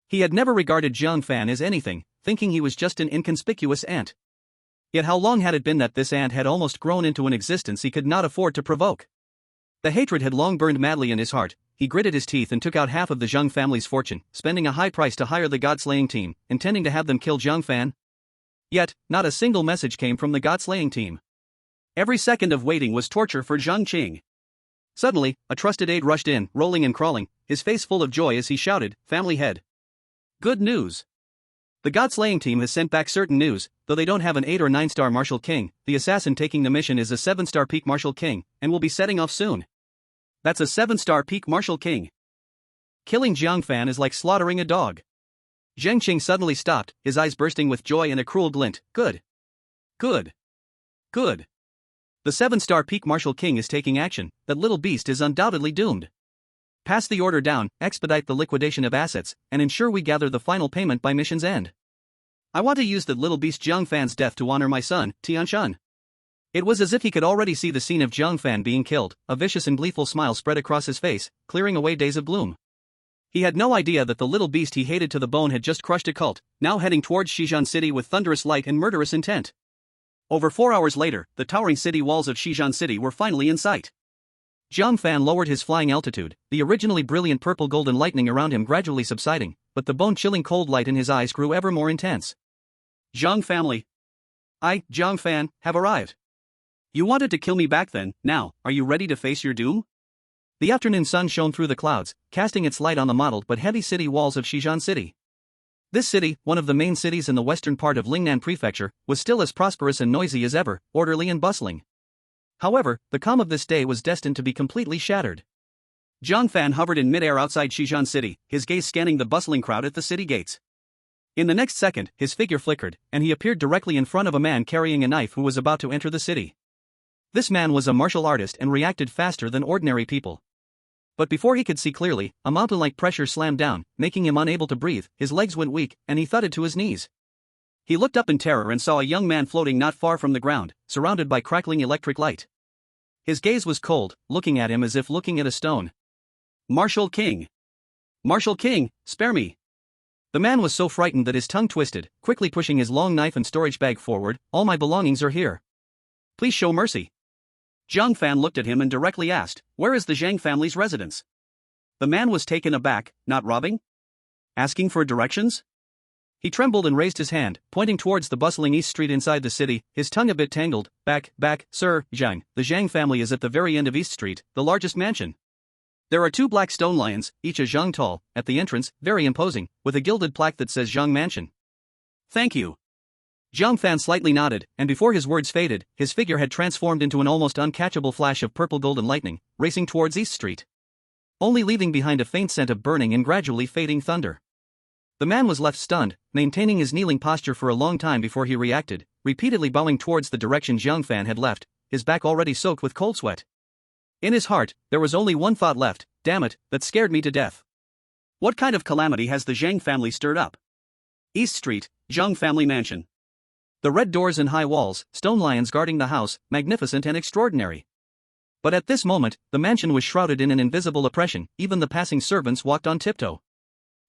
He had never regarded Jiang Fan as anything, thinking he was just an inconspicuous ant. Yet how long had it been that this ant had almost grown into an existence he could not afford to provoke? The hatred had long burned madly in his heart. He gritted his teeth and took out half of the Zhang family's fortune, spending a high price to hire the god-slaying team, intending to have them kill Jiang Fan. Yet, not a single message came from the god-slaying team. Every second of waiting was torture for Jiang Qing. Suddenly, a trusted aide rushed in, rolling and crawling, his face full of joy as he shouted, "Family head. Good news! The god-slaying team has sent back certain news. Though they don't have an 8 or 9-star Martial King, the assassin taking the mission is a 7-star peak Martial King, and will be setting off soon. That's a 7-star peak Martial King. Killing Jiang Fan is like slaughtering a dog." Zheng Qing suddenly stopped, his eyes bursting with joy and a cruel glint. Good. Good. Good. The 7-star peak Martial King is taking action. That little beast is undoubtedly doomed. Pass the order down, expedite the liquidation of assets, and ensure we gather the final payment by mission's end. I want to use that little beast Jiang Fan's death to honor my son, Tianshan. It was as if he could already see the scene of Jiang Fan being killed. A vicious and gleeful smile spread across his face, clearing away days of gloom. He had no idea that the little beast he hated to the bone had just crushed a cult, now heading towards Shijan City with thunderous light and murderous intent. Over 4 hours later, the towering city walls of Shijan City were finally in sight. Jiang Fan lowered his flying altitude, the originally brilliant purple-golden lightning around him gradually subsiding, but the bone-chilling cold light in his eyes grew ever more intense. Jiang family. I, Jiang Fan, have arrived. You wanted to kill me back then, now, are you ready to face your doom? The afternoon sun shone through the clouds, casting its light on the mottled but heavy city walls of Shijan City. This city, one of the main cities in the western part of Lingnan Prefecture, was still as prosperous and noisy as ever, orderly and bustling. However, the calm of this day was destined to be completely shattered. Jiang Fan hovered in midair outside Shijan City, his gaze scanning the bustling crowd at the city gates. In the next second, his figure flickered, and he appeared directly in front of a man carrying a knife who was about to enter the city. This man was a martial artist and reacted faster than ordinary people. But before he could see clearly, a mountain-like pressure slammed down, making him unable to breathe, his legs went weak, and he thudded to his knees. He looked up in terror and saw a young man floating not far from the ground, surrounded by crackling electric light. His gaze was cold, looking at him as if looking at a stone. Martial King! Martial King, spare me! The man was so frightened that his tongue twisted, quickly pushing his long knife and storage bag forward. All my belongings are here. Please show mercy. Jiang Fan looked at him and directly asked, where is the Zhang family's residence? The man was taken aback. Not robbing? Asking for directions? He trembled and raised his hand, pointing towards the bustling east street inside the city, his tongue a bit tangled. Back, sir, Zhang. The Zhang family is at the very end of East Street, the largest mansion. There are 2 black stone lions, each a zhang tall, at the entrance, very imposing, with a gilded plaque that says Zhang Mansion. Thank you. Jiang Fan slightly nodded, and before his words faded, his figure had transformed into an almost uncatchable flash of purple-golden lightning, racing towards East Street. Only leaving behind a faint scent of burning and gradually fading thunder. The man was left stunned, maintaining his kneeling posture for a long time before he reacted, repeatedly bowing towards the direction Jiang Fan had left, his back already soaked with cold sweat. In his heart, there was only one thought left, damn it, that scared me to death. What kind of calamity has the Zhang family stirred up? East Street, Zhang family mansion. The red doors and high walls, stone lions guarding the house, magnificent and extraordinary. But at this moment, the mansion was shrouded in an invisible oppression, even the passing servants walked on tiptoe.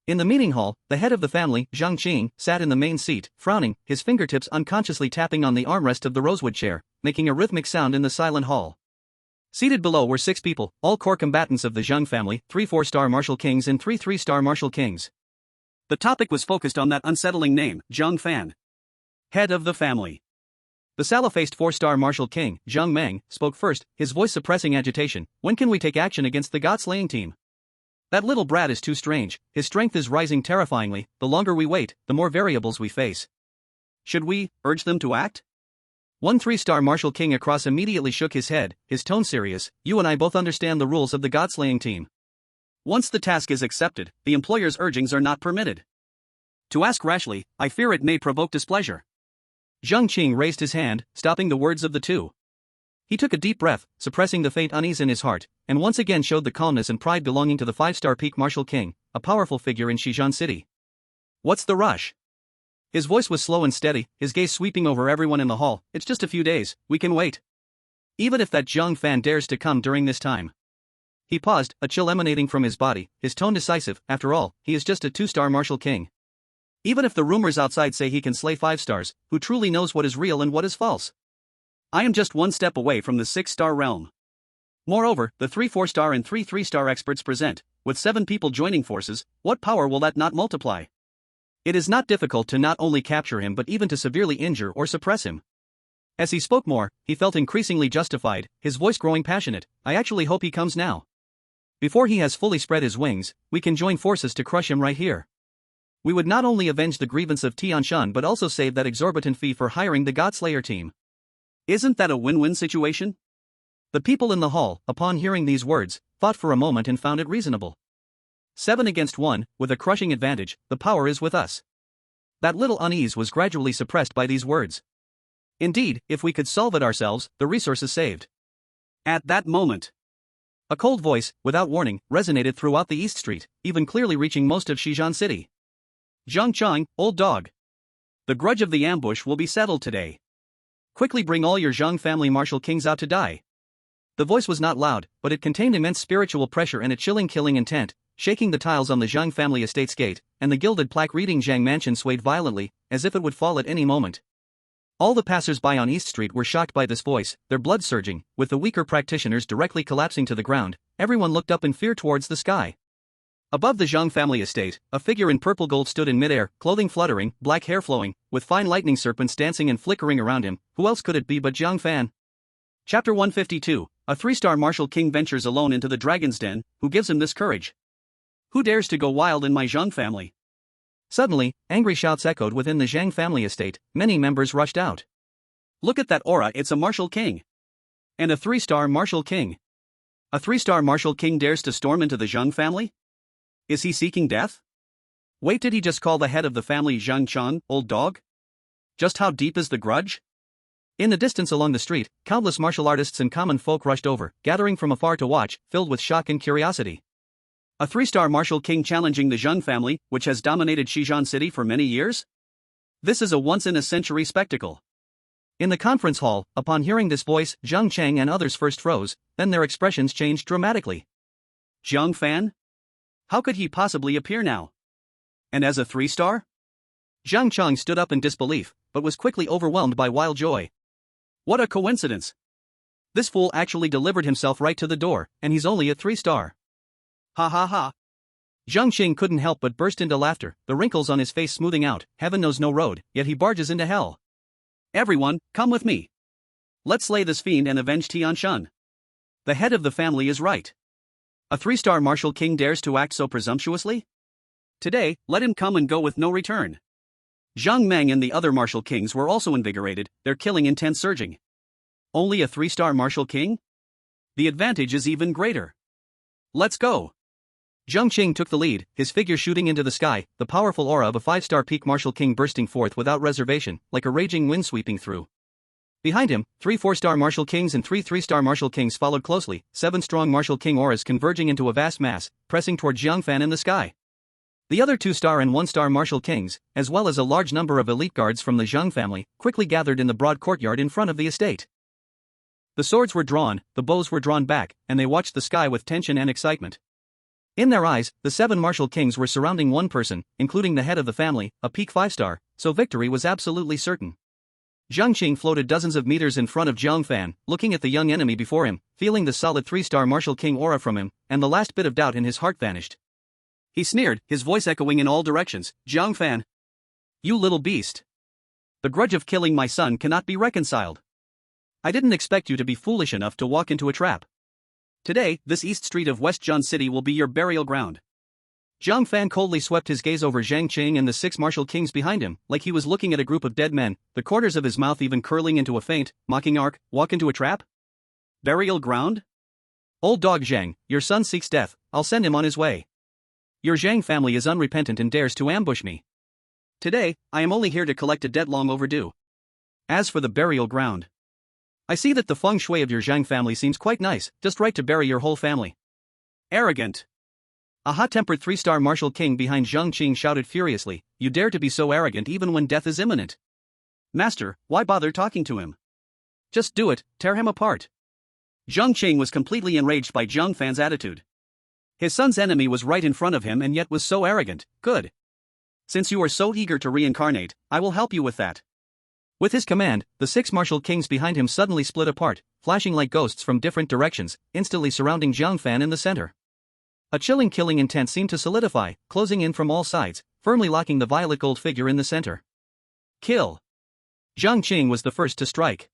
In the meeting hall, the head of the family, Zhang Qing, sat in the main seat, frowning, his fingertips unconsciously tapping on the armrest of the rosewood chair, making a rhythmic sound in the silent hall. Seated below were 6 people, all core combatants of the Zhang family, 3 4-star martial kings and 3 3-star martial kings. The topic was focused on that unsettling name, Jiang Fan. Head of the family. The sallow-faced 4-star martial king, Zhang Meng, spoke first, his voice suppressing agitation. When can we take action against the god-slaying team? That little brat is too strange, his strength is rising terrifyingly. The longer we wait, the more variables we face. Should we urge them to act? One 3-star martial king across immediately shook his head, his tone serious. You and I both understand the rules of the god-slaying team. Once the task is accepted, the employer's urgings are not permitted. To ask rashly, I fear it may provoke displeasure. Zhang Qing raised his hand, stopping the words of the two. He took a deep breath, suppressing the faint unease in his heart, and once again showed the calmness and pride belonging to the 5-star peak martial king, a powerful figure in Shijan City. What's the rush? His voice was slow and steady, his gaze sweeping over everyone in the hall. It's just a few days, we can wait. Even if that Jiang Fan dares to come during this time. He paused, a chill emanating from his body, his tone decisive. After all, he is just a 2-star martial king. Even if the rumors outside say he can slay 5 stars, who truly knows what is real and what is false? I am just one step away from the 6-star realm. Moreover, the 3 4-star and 3 3-star experts present, with 7 people joining forces, what power will that not multiply? It is not difficult to not only capture him but even to severely injure or suppress him. As he spoke more, he felt increasingly justified, his voice growing passionate. I actually hope he comes now. Before he has fully spread his wings, we can join forces to crush him right here. We would not only avenge the grievance of Tianshan but also save that exorbitant fee for hiring the Godslayer team. Isn't that a win-win situation? The people in the hall, upon hearing these words, thought for a moment and found it reasonable. 7 against 1, with a crushing advantage, the power is with us. That little unease was gradually suppressed by these words. Indeed, if we could solve it ourselves, the resources saved. At that moment, a cold voice, without warning, resonated throughout the East Street, even clearly reaching most of Shijan City. Zhang Chang, old dog. The grudge of the ambush will be settled today. Quickly bring all your Zhang family martial kings out to die. The voice was not loud, but it contained immense spiritual pressure and a chilling killing intent. shaking the tiles on the Jiang family estate's gate, and the gilded plaque reading Jiang Mansion swayed violently, as if it would fall at any moment. All the passers-by on East Street were shocked by this voice, their blood surging, with the weaker practitioners directly collapsing to the ground. Everyone looked up in fear towards the sky. Above the Jiang family estate, a figure in purple gold stood in midair, clothing fluttering, black hair flowing, with fine lightning serpents dancing and flickering around him. Who else could it be but Jiang Fan? Chapter 152, a 3-star martial king ventures alone into the dragon's den. Who gives him this courage? Who dares to go wild in my Jiang family? Suddenly, angry shouts echoed within the Jiang family estate. Many members rushed out. Look at that aura, it's a martial king. And a 3-star martial king. A 3-star martial king dares to storm into the Jiang family? Is he seeking death? Wait, did he just call the head of the family Jiang Chan, old dog? Just how deep is the grudge? In the distance along the street, countless martial artists and common folk rushed over, gathering from afar to watch, filled with shock and curiosity. A 3-star martial king challenging the Jiang family, which has dominated Shijian City for many years? This is a once-in-a-century spectacle. In the conference hall, upon hearing this voice, Jiang Chang and others first froze, then their expressions changed dramatically. Jiang Fan? How could he possibly appear now? And as a 3-star? Jiang Chang stood up in disbelief, but was quickly overwhelmed by wild joy. What a coincidence! This fool actually delivered himself right to the door, and he's only a 3-star. Ha ha ha. Jiang Qing couldn't help but burst into laughter, the wrinkles on his face smoothing out. Heaven knows no road, yet he barges into hell. Everyone, come with me. Let's slay this fiend and avenge Tianshan. The head of the family is right. A 3-star martial king dares to act so presumptuously? Today, let him come and go with no return. Zhang Meng and the other martial kings were also invigorated, their killing intent surging. Only a 3-star martial king? The advantage is even greater. Let's go. Jiang Qing took the lead, his figure shooting into the sky, the powerful aura of a 5-star peak martial king bursting forth without reservation, like a raging wind sweeping through. Behind him, 3 4-star martial kings and 3 3-star martial kings followed closely, 7 strong martial king auras converging into a vast mass, pressing toward Jiang Fan in the sky. The other 2-star and 1-star martial kings, as well as a large number of elite guards from the Jiang family, quickly gathered in the broad courtyard in front of the estate. The swords were drawn, the bows were drawn back, and they watched the sky with tension and excitement. In their eyes, the 7 martial kings were surrounding one person, including the head of the family, a peak 5-star, so victory was absolutely certain. Jiang Qing floated dozens of meters in front of Jiang Fan, looking at the young enemy before him, feeling the solid 3-star martial king aura from him, and the last bit of doubt in his heart vanished. He sneered, his voice echoing in all directions, Jiang Fan. You little beast. The grudge of killing my son cannot be reconciled. I didn't expect you to be foolish enough to walk into a trap. Today, this east street of West Jian City will be your burial ground. Jiang Fan coldly swept his gaze over Jiang Qing and the 6 martial kings behind him, like he was looking at a group of dead men, the corners of his mouth even curling into a faint, mocking arc. Walk into a trap? Burial ground? Old dog Zhang, your son seeks death, I'll send him on his way. Your Zhang family is unrepentant and dares to ambush me. Today, I am only here to collect a debt long overdue. As for the burial ground, I see that the feng shui of your Zhang family seems quite nice, just right to bury your whole family. Arrogant. A hot-tempered 3-star martial king behind Jiang Qing shouted furiously, you dare to be so arrogant even when death is imminent. Master, why bother talking to him? Just do it, tear him apart. Jiang Qing was completely enraged by Jiang Fan's attitude. His son's enemy was right in front of him and yet was so arrogant. Good. Since you are so eager to reincarnate, I will help you with that. With his command, the 6 martial kings behind him suddenly split apart, flashing like ghosts from different directions, instantly surrounding Jiang Fan in the center. A chilling killing intent seemed to solidify, closing in from all sides, firmly locking the violet gold figure in the center. Kill. Jiang Qing was the first to strike.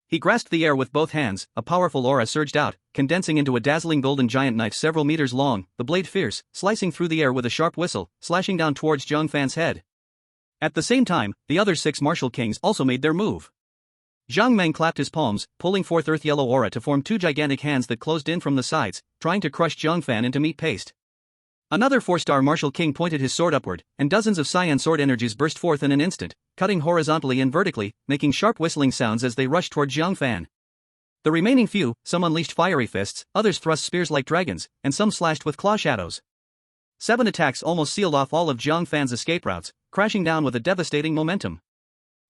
He grasped the air with both hands, a powerful aura surged out, condensing into a dazzling golden giant knife several meters long, the blade fierce, slicing through the air with a sharp whistle, slashing down towards Jiang Fan's head. At the same time, the other 6 martial kings also made their move. Zhang Meng clapped his palms, pulling forth earth-yellow aura to form 2 gigantic hands that closed in from the sides, trying to crush Jiang Fan into meat paste. Another 4-star martial king pointed his sword upward, and dozens of cyan sword energies burst forth in an instant, cutting horizontally and vertically, making sharp whistling sounds as they rushed toward Jiang Fan. The remaining few, some unleashed fiery fists, others thrust spears like dragons, and some slashed with claw shadows. 7 attacks almost sealed off all of Jiang Fan's escape routes, crashing down with a devastating momentum.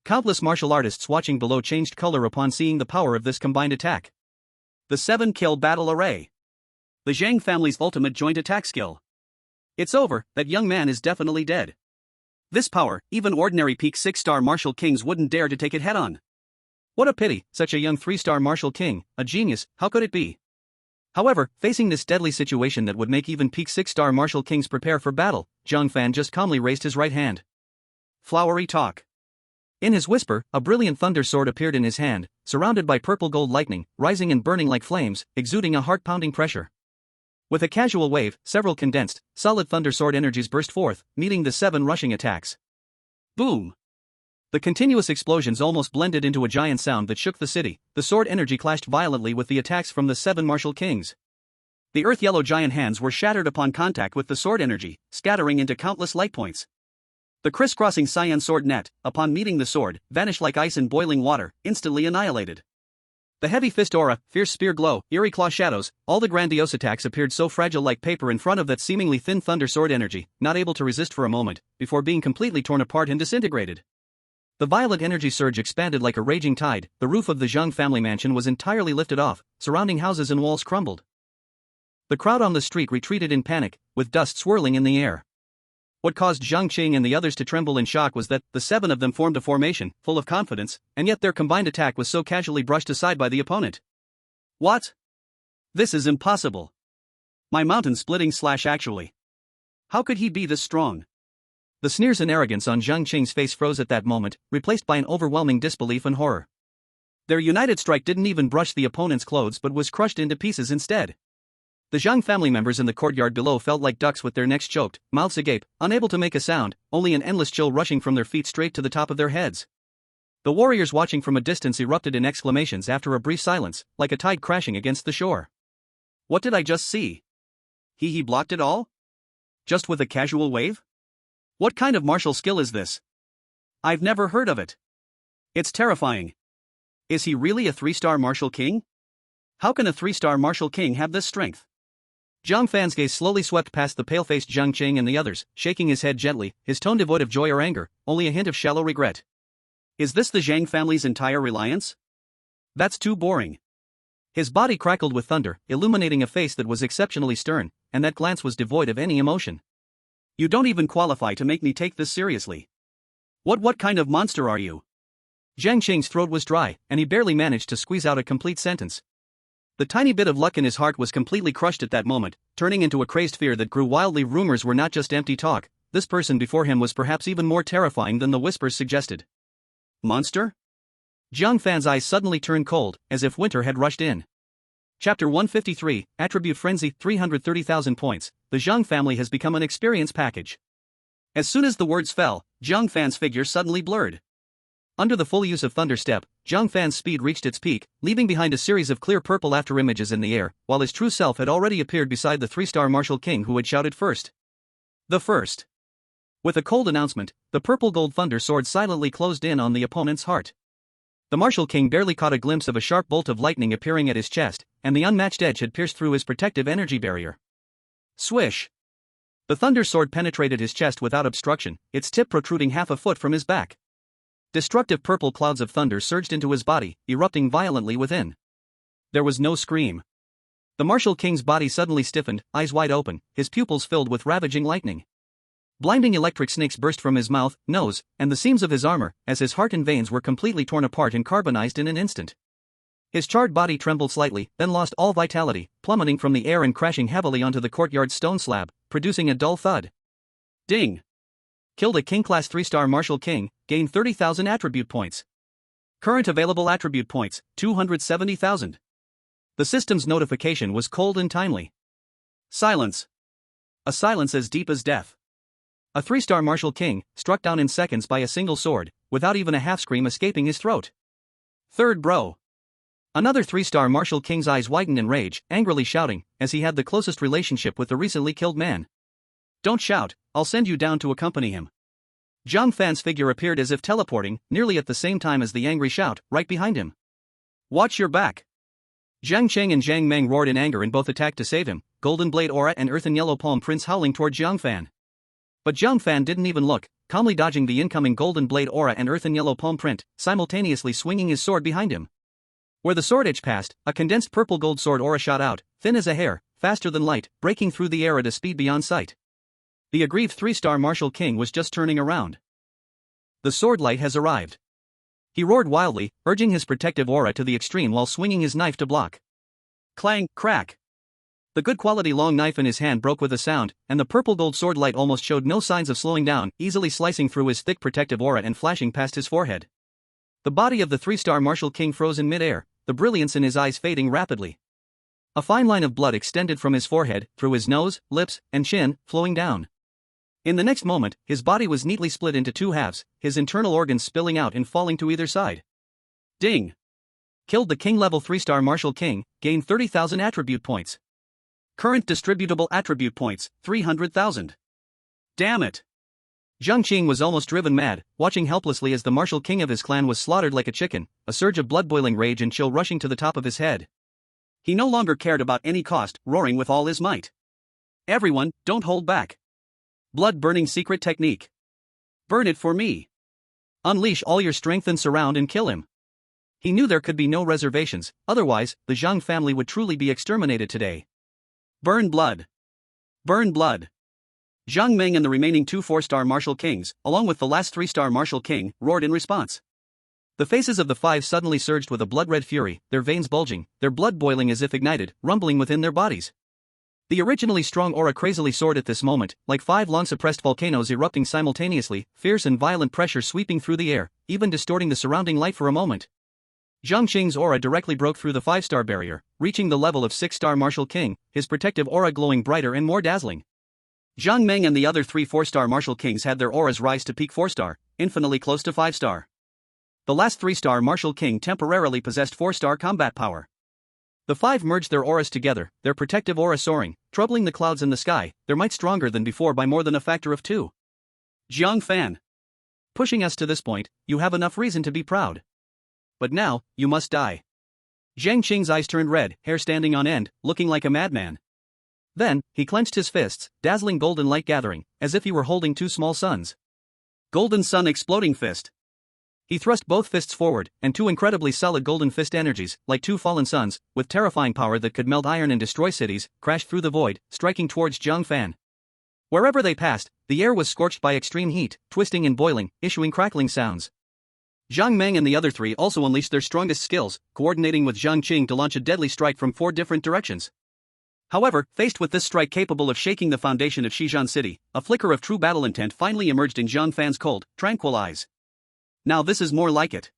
Countless martial artists watching below changed color upon seeing the power of this combined attack. The 7-kill battle array. The Zhang family's ultimate joint attack skill.
It's over, that young man is definitely dead. This power, even ordinary peak 6-star martial kings wouldn't dare to take it head on. What a pity, such a young 3-star martial king, a genius, how could it be? However, facing this deadly situation that would make even peak 6-star martial kings prepare for battle, Jiang Fan just calmly raised his right hand. Flowery talk. In his whisper, a brilliant thunder sword appeared in his hand, surrounded by purple gold lightning, rising and burning like flames, exuding a heart-pounding pressure. With a casual wave, several condensed, solid thunder sword energies burst forth, meeting the 7 rushing attacks. Boom! The continuous explosions almost blended into a giant sound that shook the city. The sword energy clashed violently with the attacks from the 7 martial kings. The earth-yellow giant hands were shattered upon contact with the sword energy, scattering into countless light points. The crisscrossing cyan sword net, upon meeting the sword, vanished like ice in boiling water, instantly annihilated. The heavy fist aura, fierce spear glow, eerie claw shadows, all the grandiose attacks appeared so fragile like paper in front of that seemingly thin thunder sword energy, not able to resist for a moment, before being completely torn apart and disintegrated. The violent energy surge expanded like a raging tide. The roof of the Jiang family mansion was entirely lifted off, surrounding houses and walls crumbled. The crowd on the street retreated in panic, with dust swirling in the air. What caused Zhang Qing and the others to tremble in shock was that the 7 of them formed a formation, full of confidence, and yet their combined attack was so casually brushed aside by the opponent. What? This is impossible. My mountain splitting / actually. How could he be this strong? The sneers and arrogance on Zhang Qing's face froze at that moment, replaced by an overwhelming disbelief and horror. Their united strike didn't even brush the opponent's clothes but was crushed into pieces instead. The Jiang family members in the courtyard below felt like ducks with their necks choked, mouths agape, unable to make a sound, only an endless chill rushing from their feet straight to the top of their heads. The warriors watching from a distance erupted in exclamations after a brief silence, like a tide crashing against the shore. What did I just see? He blocked it all? Just with a casual wave? What kind of martial skill is this? I've never heard of it. It's terrifying. Is he really a 3-star martial king? How can a 3-star martial king have this strength? Jiang Fan's gaze slowly swept past the pale-faced Zhang Qing and the others, shaking his head gently, his tone devoid of joy or anger, only a hint of shallow regret. Is this the Zhang family's entire reliance? That's too boring. His body crackled with thunder, illuminating a face that was exceptionally stern, and that glance was devoid of any emotion. You don't even qualify to make me take this seriously. What kind of monster are you? Zhang Qing's throat was dry, and he barely managed to squeeze out a complete sentence. The tiny bit of luck in his heart was completely crushed at that moment, turning into a crazed fear that grew wildly. Rumors were not just empty talk, this person before him was perhaps even more terrifying than the whispers suggested. Monster? Jiang Fan's eyes suddenly turned cold, as if winter had rushed in. Chapter 153, Attribute Frenzy, 330,000 points, the Zhang family has become an experience package. As soon as the words fell, Jiang Fan's figure suddenly blurred. Under the full use of Thunder Step, Jiang Fan's speed reached its peak, leaving behind a series of clear purple after images in the air, while his true self had already appeared beside the 3-star martial king who had shouted first. The first. With a cold announcement, the purple gold thunder sword silently closed in on the opponent's heart. The martial king barely caught a glimpse of a sharp bolt of lightning appearing at his chest, and the unmatched edge had pierced through his protective energy barrier. Swish! The thunder sword penetrated his chest without obstruction, its tip protruding half a foot from his back. Destructive purple clouds of thunder surged into his body, erupting violently within. There was no scream. The martial king's body suddenly stiffened, eyes wide open, his pupils filled with ravaging lightning. Blinding electric snakes burst from his mouth, nose, and the seams of his armor, as his heart and veins were completely torn apart and carbonized in an instant. His charred body trembled slightly, then lost all vitality, plummeting from the air and crashing heavily onto the courtyard's stone slab, producing a dull thud. Ding! Killed a King-class 3-star martial king, gained 30,000 attribute points. Current available attribute points, 270,000. The system's notification was cold and timely. Silence. A silence as deep as death. A 3-star martial king, struck down in seconds by a single sword, without even a half-scream escaping his throat. Third bro. Another 3-star martial king's eyes widened in rage, angrily shouting, as he had the closest relationship with the recently killed man. Don't shout, I'll send you down to accompany him. Jiang Fan's figure appeared as if teleporting, nearly at the same time as the angry shout, right behind him. Watch your back. Zhang Cheng and Zhang Meng roared in anger and both attacked to save him, Golden Blade Aura and Earth and Yellow Palm Prince howling toward Jiang Fan. But Jiang Fan didn't even look, calmly dodging the incoming Golden Blade Aura and Earth and Yellow Palm Print, simultaneously swinging his sword behind him. Where the sword edge passed, a condensed purple gold sword aura shot out, thin as a hair, faster than light, breaking through the air at a speed beyond sight.
The aggrieved 3-star Martial King was just turning around. The sword light has arrived. He roared wildly, urging his protective aura to the extreme while swinging his knife to block. Clang, crack. The good quality long knife in his hand broke with a sound, and the purple gold sword light almost showed no signs of slowing down, easily slicing through his thick protective aura and flashing past his forehead. The body of the 3-star Martial King froze in midair, the brilliance in his eyes fading rapidly. A fine line of blood extended from his forehead, through his nose, lips, and chin, flowing down. In the next moment, his body was neatly split into 2 halves, his internal organs spilling out and falling to either side. Ding! Killed the King level 3-star Martial King, gained 30,000 attribute points. Current distributable attribute points, 300,000. Damn it! Jiang Qing was almost driven mad, watching helplessly as the Martial King of his clan was slaughtered like a chicken, a surge of blood-boiling rage and chill rushing to the top of his head. He no longer cared about any cost, roaring with all his might. Everyone, don't hold back. Blood-burning secret technique. Burn it for me. Unleash all your strength and surround and kill him. He knew there could be no reservations, otherwise, the Jiang family would truly be exterminated today. Burn blood. Burn blood. Zhang Meng and the remaining 2 4-star Martial Kings, along with the last 3-star Martial King, roared in response. The faces of the 5 suddenly surged with a blood-red fury, their veins bulging, their blood boiling as if ignited, rumbling within their bodies. The originally strong aura crazily soared at this moment, like 5 long-suppressed volcanoes erupting simultaneously, fierce and violent pressure sweeping through the air, even distorting the surrounding light for a moment. Jiang Qing's aura directly broke through the 5-star barrier, reaching the level of 6-star Martial King, his protective aura glowing brighter and more dazzling. Zhang Meng and the other 3 4-star Martial Kings had their auras rise to peak 4-star, infinitely close to 5-star. The last 3-star Martial King temporarily possessed 4-star combat power. The 5 merged their auras together, their protective aura soaring, troubling the clouds in the sky, their might stronger than before by more than a factor of 2. Jiang Fan. Pushing us to this point, you have enough reason to be proud. But now, you must die. Jiang Qing's eyes turned red, hair standing on end, looking like a madman. Then, he clenched his fists, dazzling golden light gathering, as if he were holding 2 small suns. Golden Sun Exploding Fist. He thrust both fists forward, and 2 incredibly solid golden fist energies, like 2 fallen suns, with terrifying power that could melt iron and destroy cities, crashed through the void, striking towards Jiang Fan. Wherever they passed, the air was scorched by extreme heat, twisting and boiling, issuing crackling sounds. Zhang Meng and the other 3 also unleashed their strongest skills, coordinating with Jiang Qing to launch a deadly strike from 4 different directions. However, faced with this strike capable of shaking the foundation of Xizhan City, a flicker of true battle intent finally emerged in Jiang Fan's cold, tranquil eyes. Now this is more like it.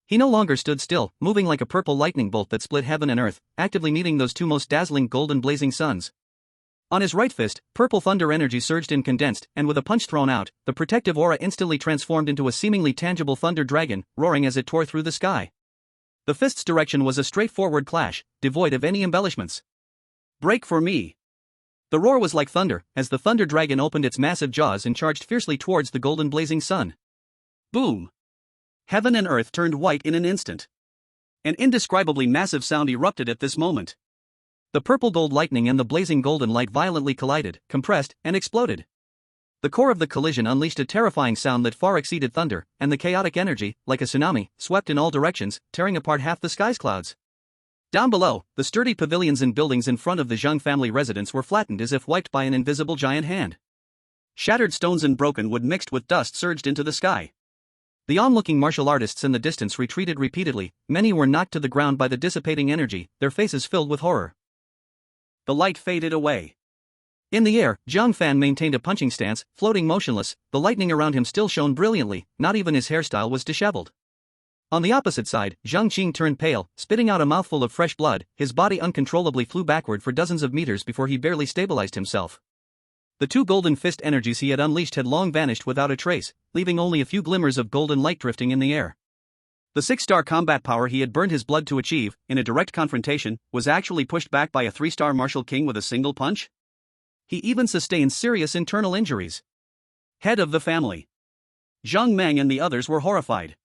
He no longer stood still, moving like a purple lightning bolt that split heaven and earth, actively meeting those 2 most dazzling golden blazing suns. On his right fist, purple thunder energy surged and condensed, and with a punch thrown out, the protective aura instantly transformed into a seemingly tangible thunder dragon, roaring as it tore through the sky. The fist's direction was a straightforward clash, devoid of any embellishments. Break for me. The roar was like thunder, as the thunder dragon opened its massive jaws and charged fiercely towards the golden blazing sun. Boom! Heaven and earth turned white in an instant. An indescribably massive sound erupted at this moment. The purple gold lightning and the blazing golden light violently collided, compressed, and exploded. The core of the collision unleashed a terrifying sound that far exceeded thunder, and the chaotic energy, like a tsunami, swept in all directions, tearing apart half the sky's clouds. Down below, the sturdy pavilions and buildings in front of the Jiang family residence were flattened as if wiped by an invisible giant hand. Shattered stones and broken wood mixed with dust surged into the sky. The onlooking martial artists in the distance retreated repeatedly, many were knocked to the ground by the dissipating energy, their faces filled with horror. The light faded away. In the air, Jiang Fan maintained a punching stance, floating motionless, the lightning around him still shone brilliantly, not even his hairstyle was disheveled. On the opposite side, Jiang Qing turned pale, spitting out a mouthful of fresh blood, his body uncontrollably flew backward for dozens of meters before he barely stabilized himself. The 2 golden fist energies he had unleashed had long vanished without a trace, leaving only a few glimmers of golden light drifting in the air. The 6-star combat power he had burned his blood to achieve, in a direct confrontation, was actually pushed back by a 3-star Martial King with a single punch? He even sustained serious internal injuries. Head of the family. Zhang Meng and the others were horrified.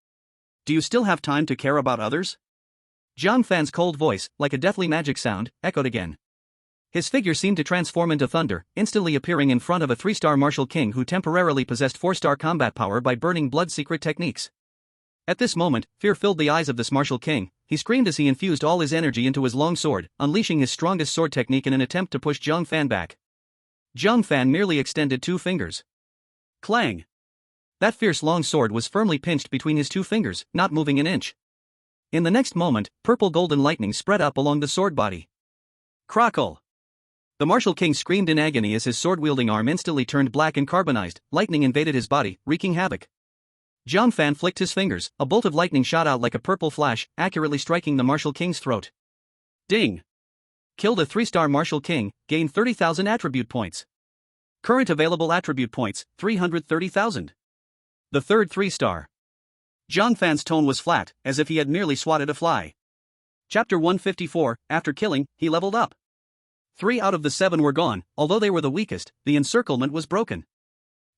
Do you still have time to care about others? Jiang Fan's cold voice, like a deathly magic sound, echoed again. His figure seemed to transform into thunder, instantly appearing in front of a 3-star Martial King who temporarily possessed 4-star combat power by burning blood secret techniques. At this moment, fear filled the eyes of this Martial King. He screamed as he infused all his energy into his long sword, unleashing his strongest sword technique in an attempt to push Jiang Fan back. Jiang Fan merely extended 2 fingers. Clang! That fierce long sword was firmly pinched between his 2 fingers, not moving an inch. In the next moment, purple golden lightning spread up along the sword body. Crackle! The martial king screamed in agony as his sword-wielding arm instantly turned black and carbonized. Lightning invaded his body, wreaking havoc. Jiang Fan flicked his fingers, a bolt of lightning shot out like a purple flash, accurately striking the martial king's throat. Ding! Killed a 3-star martial king, gained 30,000 attribute points. Current available attribute points, 330,000. The third 3-star. Jiang Fan's tone was flat, as if he had merely swatted a fly. Chapter 154, after killing, he leveled up. 3 out of the 7 were gone, although they were the weakest, the encirclement was broken.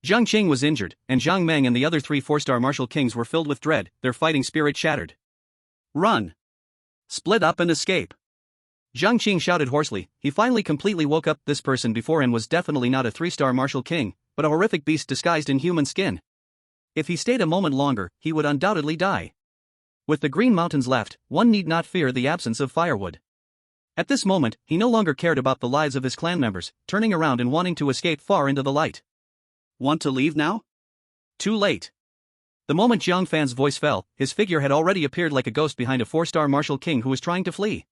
Jiang Qing was injured, and Jiang Meng and the other 3 4-star martial kings were filled with dread, their fighting spirit shattered. Run! Split up and escape! Jiang Qing shouted hoarsely. He finally completely woke up. This person before him was definitely not a 3-star martial king, but a horrific beast disguised in human skin. If he stayed a moment longer, he would undoubtedly die. With the Green Mountains left, one need not fear the absence of firewood. At this moment, he no longer cared about the lives of his clan members, turning around and wanting to escape far into the light. Want to leave now? Too late. The moment Jiang Fan's voice fell, his figure had already appeared like a ghost behind a 4-star martial king who was trying to flee.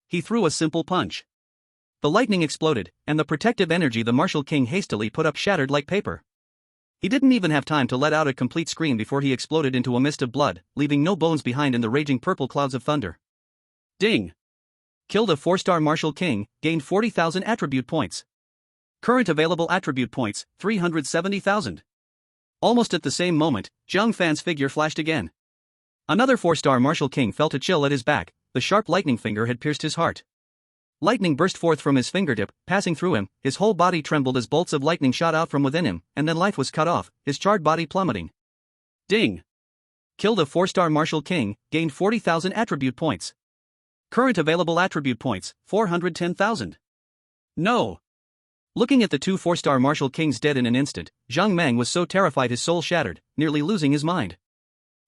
He threw a simple punch. The lightning exploded, and the protective energy the martial king hastily put up shattered like paper. He didn't even have time to let out a complete scream before he exploded into a mist of blood, leaving no bones behind in the raging purple clouds of thunder. Ding! Killed a 4-star martial king, gained 40,000 attribute points. Current available attribute points, 370,000. Almost at the same moment, Jiang Fan's figure flashed again. Another 4-star martial king felt a chill at his back. The sharp lightning finger had pierced his heart. Lightning burst forth from his fingertip, passing through him. His whole body trembled as bolts of lightning shot out from within him, and then life was cut off, his charred body plummeting. Ding! Killed a 4-star martial king, gained 40,000 attribute points. Current available attribute points, 410,000. No! Looking at the 2 4-star martial kings dead in an instant, Jiang Meng was so terrified his soul shattered, nearly losing his mind.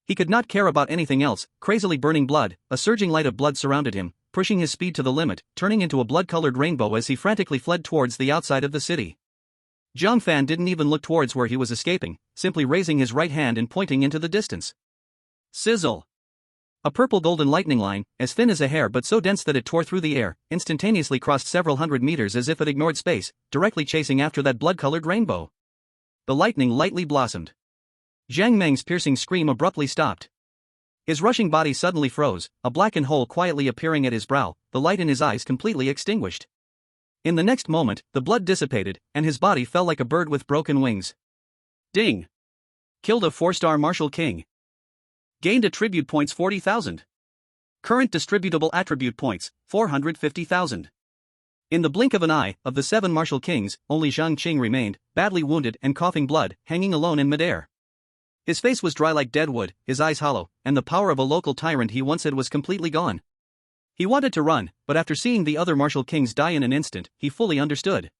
He could not care about anything else. Crazily burning blood, a surging light of blood surrounded him, pushing his speed to the limit, turning into a blood-colored rainbow as he frantically fled towards the outside of the city. Jiang Fan didn't even look towards where he was escaping, simply raising his right hand and pointing into the distance. Sizzle! A purple golden lightning line, as thin as a hair but so dense that it tore through the air, instantaneously crossed several hundred meters as if it ignored space, directly chasing after that blood-colored rainbow. The lightning lightly blossomed. Jiang Meng's piercing scream abruptly stopped. His rushing body suddenly froze, a blackened hole quietly appearing at his brow, the light in his eyes completely extinguished. In the next moment, the blood dissipated, and his body fell like a bird with broken wings. Ding! Killed a 4-star martial king. Gained attribute points 40,000. Current distributable attribute points, 450,000. In the blink of an eye, of the 7 martial kings, only Jiang Qing remained, badly wounded and coughing blood, hanging alone in midair. His face was dry like dead wood, his eyes hollow, and the power of a local tyrant he once had was completely gone. He wanted to run, but after seeing the other martial kings die in an instant, he fully understood.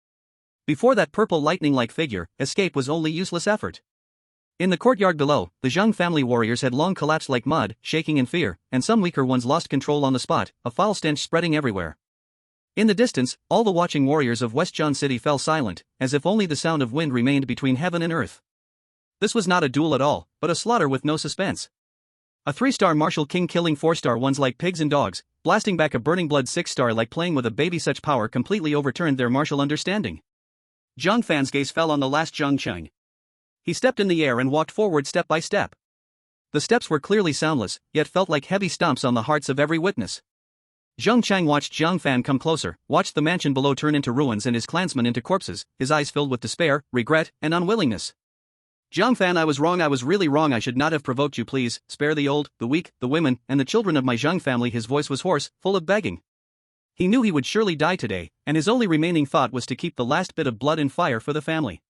Before that purple lightning-like figure, escape was only useless effort. In the courtyard below, the Jiang family warriors had long collapsed like mud, shaking in fear, and some weaker ones lost control on the spot, a foul stench spreading everywhere. In the distance, all the watching warriors of West Jian City fell silent, as if only the sound of wind remained between heaven and earth. This was not a duel at all, but a slaughter with no suspense. A 3-star martial king killing 4-star ones like pigs and dogs, blasting back a burning blood 6-star like playing with a baby. Such power completely overturned their martial understanding. Jiang Fan's gaze fell on the last Jiang Qing. He stepped in the air and walked forward step by step. The steps were clearly soundless, yet felt like heavy stomps on the hearts of every witness. Jiang Chang watched Jiang Fan come closer, watched the mansion below turn into ruins and his clansmen into corpses, his eyes filled with despair, regret, and unwillingness. Jiang Fan, I was wrong, I was really wrong, I should not have provoked you, please, spare the old, the weak, the women, and the children of my Jiang family. His voice was hoarse, full of begging. He knew he would surely die today, and his only remaining thought was to keep the last bit of blood and fire for the family.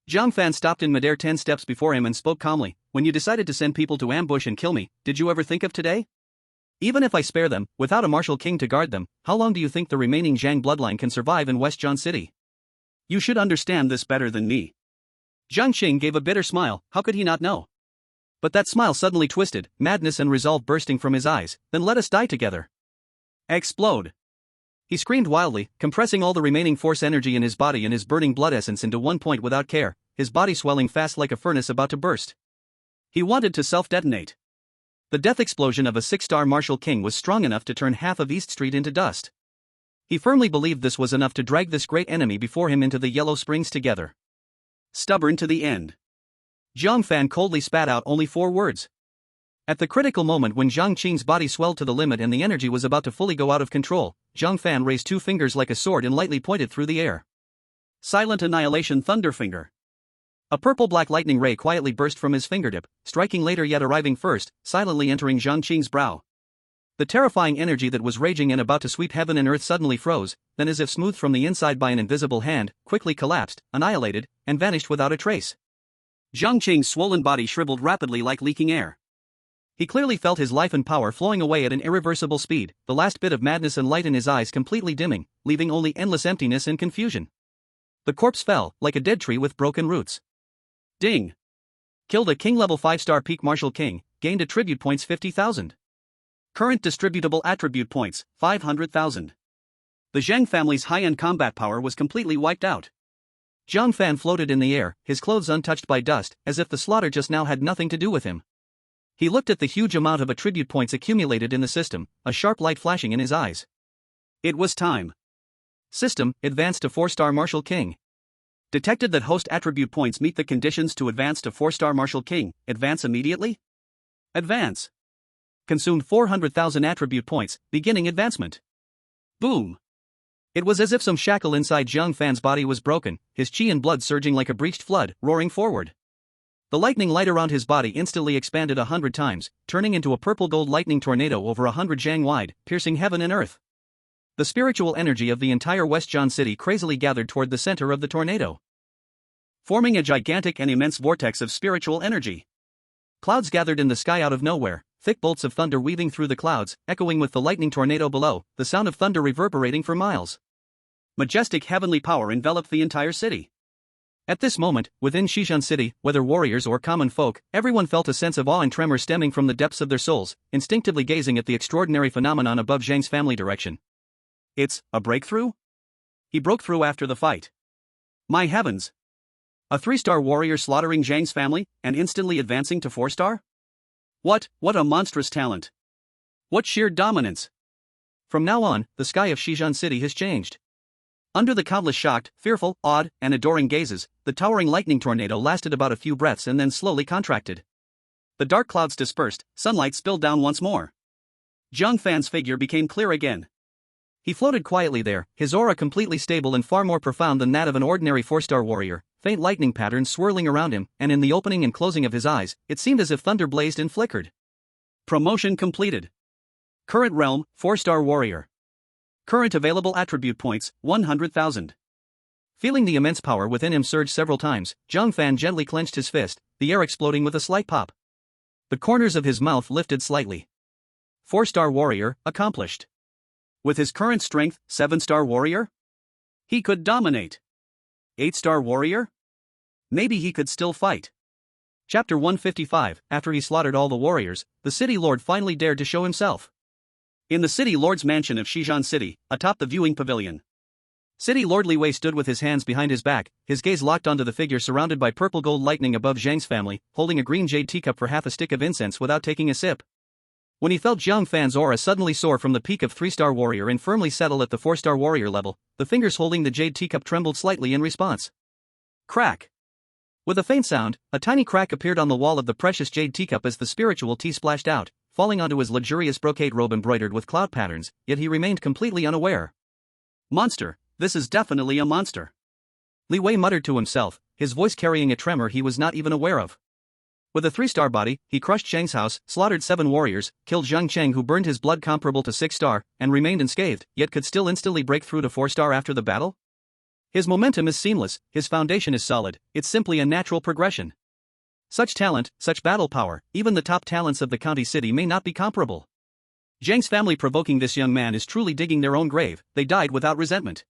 Jiang Fan stopped in midair 10 steps before him and spoke calmly. When you decided to send people to ambush and kill me, did you ever think of today? Even if I spare them, without a martial king to guard them, how long do you think the remaining Jiang bloodline can survive in West Jian City? You should understand this better than me. Jiang Qing gave a bitter smile. How could he not know? But that smile suddenly twisted, madness and resolve bursting from his eyes. Then let us die together. Explode. He screamed wildly, compressing all the remaining force energy in his body and his burning blood essence into one point without care, his body swelling fast like a furnace about to burst. He wanted to self-detonate. The death explosion of a 6-star martial king was strong enough to turn half of East Street into dust. He firmly believed this was enough to drag this great enemy before him into the Yellow Springs together. Stubborn to the end. Jiang Fan coldly spat out only 4 words. At the critical moment when Zhang Qing's body swelled to the limit and the energy was about to fully go out of control, Jiang Fan raised 2 fingers like a sword and lightly pointed through the air. Silent Annihilation Thunderfinger. A purple-black lightning ray quietly burst from his fingertip, striking later yet arriving first, silently entering Zhang Qing's brow. The terrifying energy that was raging and about to sweep heaven and earth suddenly froze, then as if smoothed from the inside by an invisible hand, quickly collapsed, annihilated, and vanished without a trace. Zhang Qing's swollen body shriveled rapidly like leaking air. He clearly felt his life and power flowing away at an irreversible speed, the last bit of madness and light in his eyes completely dimming, leaving only endless emptiness and confusion. The corpse fell, like a dead tree with broken roots. Ding! Killed a king level 5-star peak martial king, gained attribute points 50,000. Current distributable attribute points, 500,000. The Zhang family's high-end combat power was completely wiped out. Jiang Fan floated in the air, his clothes untouched by dust, as if the slaughter just now had nothing to do with him. He looked at the huge amount of attribute points accumulated in the system, a sharp light flashing in his eyes. It was time. System, advanced to 4-star Martial King. Detected that host attribute points meet the conditions to advance to 4-star Martial King, advance immediately? Advance. Consumed 400,000 attribute points, beginning advancement. Boom. It was as if some shackle inside Jiang Fan's body was broken, his chi and blood surging like a breached flood, roaring forward. The lightning light around his body instantly expanded 100 times, turning into a purple-gold lightning tornado over 100 zhang wide, piercing heaven and earth. The spiritual energy of the entire West Jian city crazily gathered toward the center of the tornado, forming a gigantic and immense vortex of spiritual energy. Clouds gathered in the sky out of nowhere, thick bolts of thunder weaving through the clouds, echoing with the lightning tornado below, the sound of thunder reverberating for miles. Majestic heavenly power enveloped the entire city. At this moment, within Xizhan City, whether warriors or common folk, everyone felt a sense of awe and tremor stemming from the depths of their souls, instinctively gazing at the extraordinary phenomenon above Zhang's family direction. It's a breakthrough? He broke through after the fight. My heavens! A 3-star warrior slaughtering Zhang's family, and instantly advancing to 4-star? What a monstrous talent! What sheer dominance! From now on, the sky of Xizhan City has changed. Under the countless shocked, fearful, awed, and adoring gazes, the towering lightning tornado lasted about a few breaths and then slowly contracted. The dark clouds dispersed, sunlight spilled down once more. Jiang Fan's figure became clear again. He floated quietly there, his aura completely stable and far more profound than that of an ordinary 4-star warrior, faint lightning patterns swirling around him, and in the opening and closing of his eyes, it seemed as if thunder blazed and flickered. Promotion completed. Current realm, 4-star warrior. Current available attribute points, 100,000. Feeling the immense power within him surge several times, Jiang Fan gently clenched his fist, the air exploding with a slight pop. The corners of his mouth lifted slightly. 4-star warrior, accomplished. With his current strength, 7-star warrior? He could dominate. 8-star warrior? Maybe he could still fight. Chapter 155. After he slaughtered all the warriors, the city lord finally dared to show himself. In the city lord's mansion of Xizhan City, atop the viewing pavilion. City Lord Li Wei stood with his hands behind his back, his gaze locked onto the figure surrounded by purple gold lightning above Zhang's family, holding a green jade teacup for half a stick of incense without taking a sip. When he felt Jiang Fan's aura suddenly soar from the peak of 3-star warrior and firmly settle at the 4-star warrior level, the fingers holding the jade teacup trembled slightly in response. Crack! With a faint sound, a tiny crack appeared on the wall of the precious jade teacup as the spiritual tea splashed out, falling onto his luxurious brocade robe embroidered with cloud patterns, yet he remained completely unaware. Monster, this is definitely a monster. Li Wei muttered to himself, his voice carrying a tremor he was not even aware of. With a 3-star body, he crushed Cheng's house, slaughtered 7 warriors, killed Zhang Cheng who burned his blood comparable to 6-star, and remained unscathed, yet could still instantly break through to 4-star after the battle? His momentum is seamless, his foundation is solid, it's simply a natural progression. Such talent, such battle power, even the top talents of the county city may not be comparable. Zhang's family provoking this young man is truly digging their own grave, they died without resentment.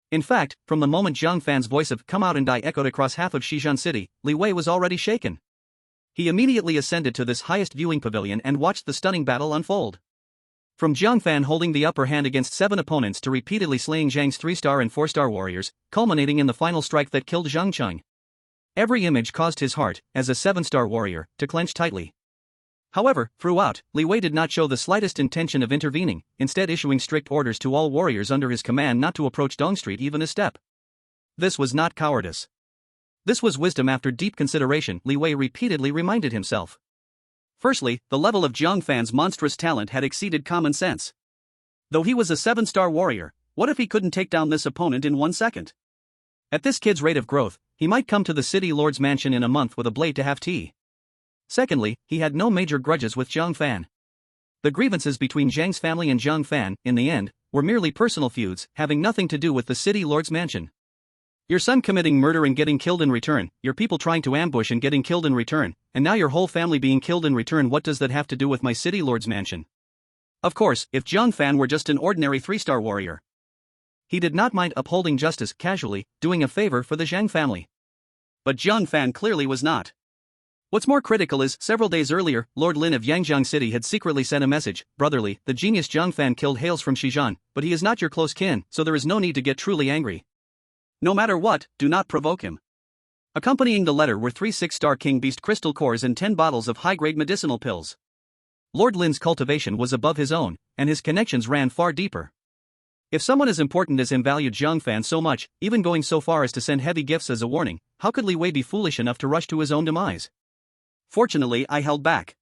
In fact, from the moment Jiang Fan's voice of "come out and die" echoed across half of Xizhan City, Li Wei was already shaken. He immediately ascended to this highest viewing pavilion and watched the stunning battle unfold. From Jiang Fan holding the upper hand against 7 opponents to repeatedly slaying Zhang's 3-star and 4-star warriors, culminating in the final strike that killed Zhang Cheng. Every image caused his heart, as a 7-star warrior, to clench tightly. However, throughout, Li Wei did not show the slightest intention of intervening, instead issuing strict orders to all warriors under his command not to approach Dong Street even a step. This was not cowardice. This was wisdom. After deep consideration, Li Wei repeatedly reminded himself. Firstly, the level of Jiang Fan's monstrous talent had exceeded common sense. Though he was a 7-star warrior, what if he couldn't take down this opponent in 1 second? At this kid's rate of growth, he might come to the city lord's mansion in a month with a blade to have tea. Secondly, he had no major grudges with Jiang Fan. The grievances between Zhang's family and Jiang Fan, in the end, were merely personal feuds, having nothing to do with the city lord's mansion. Your son committing murder and getting killed in return, your people trying to ambush and getting killed in return, and now your whole family being killed in return. What does that have to do with my city lord's mansion? Of course, if Jiang Fan were just an ordinary 3-star warrior, he did not mind upholding justice casually, doing a favor for the Zhang family. But Jiang Fan clearly was not. What's more critical is, several days earlier, Lord Lin of Yangjiang City had secretly sent a message: brotherly, the genius Jiang Fan killed hails from Xizhan, but he is not your close kin, so there is no need to get truly angry. No matter what, do not provoke him. Accompanying the letter were 3 6-star King Beast crystal cores and 10 bottles of high-grade medicinal pills. Lord Lin's cultivation was above his own, and his connections ran far deeper. If someone as important as him valued Jiang Fan so much, even going so far as to send heavy gifts as a warning, how could Li Wei be foolish enough to rush to his own demise? Fortunately, I held back.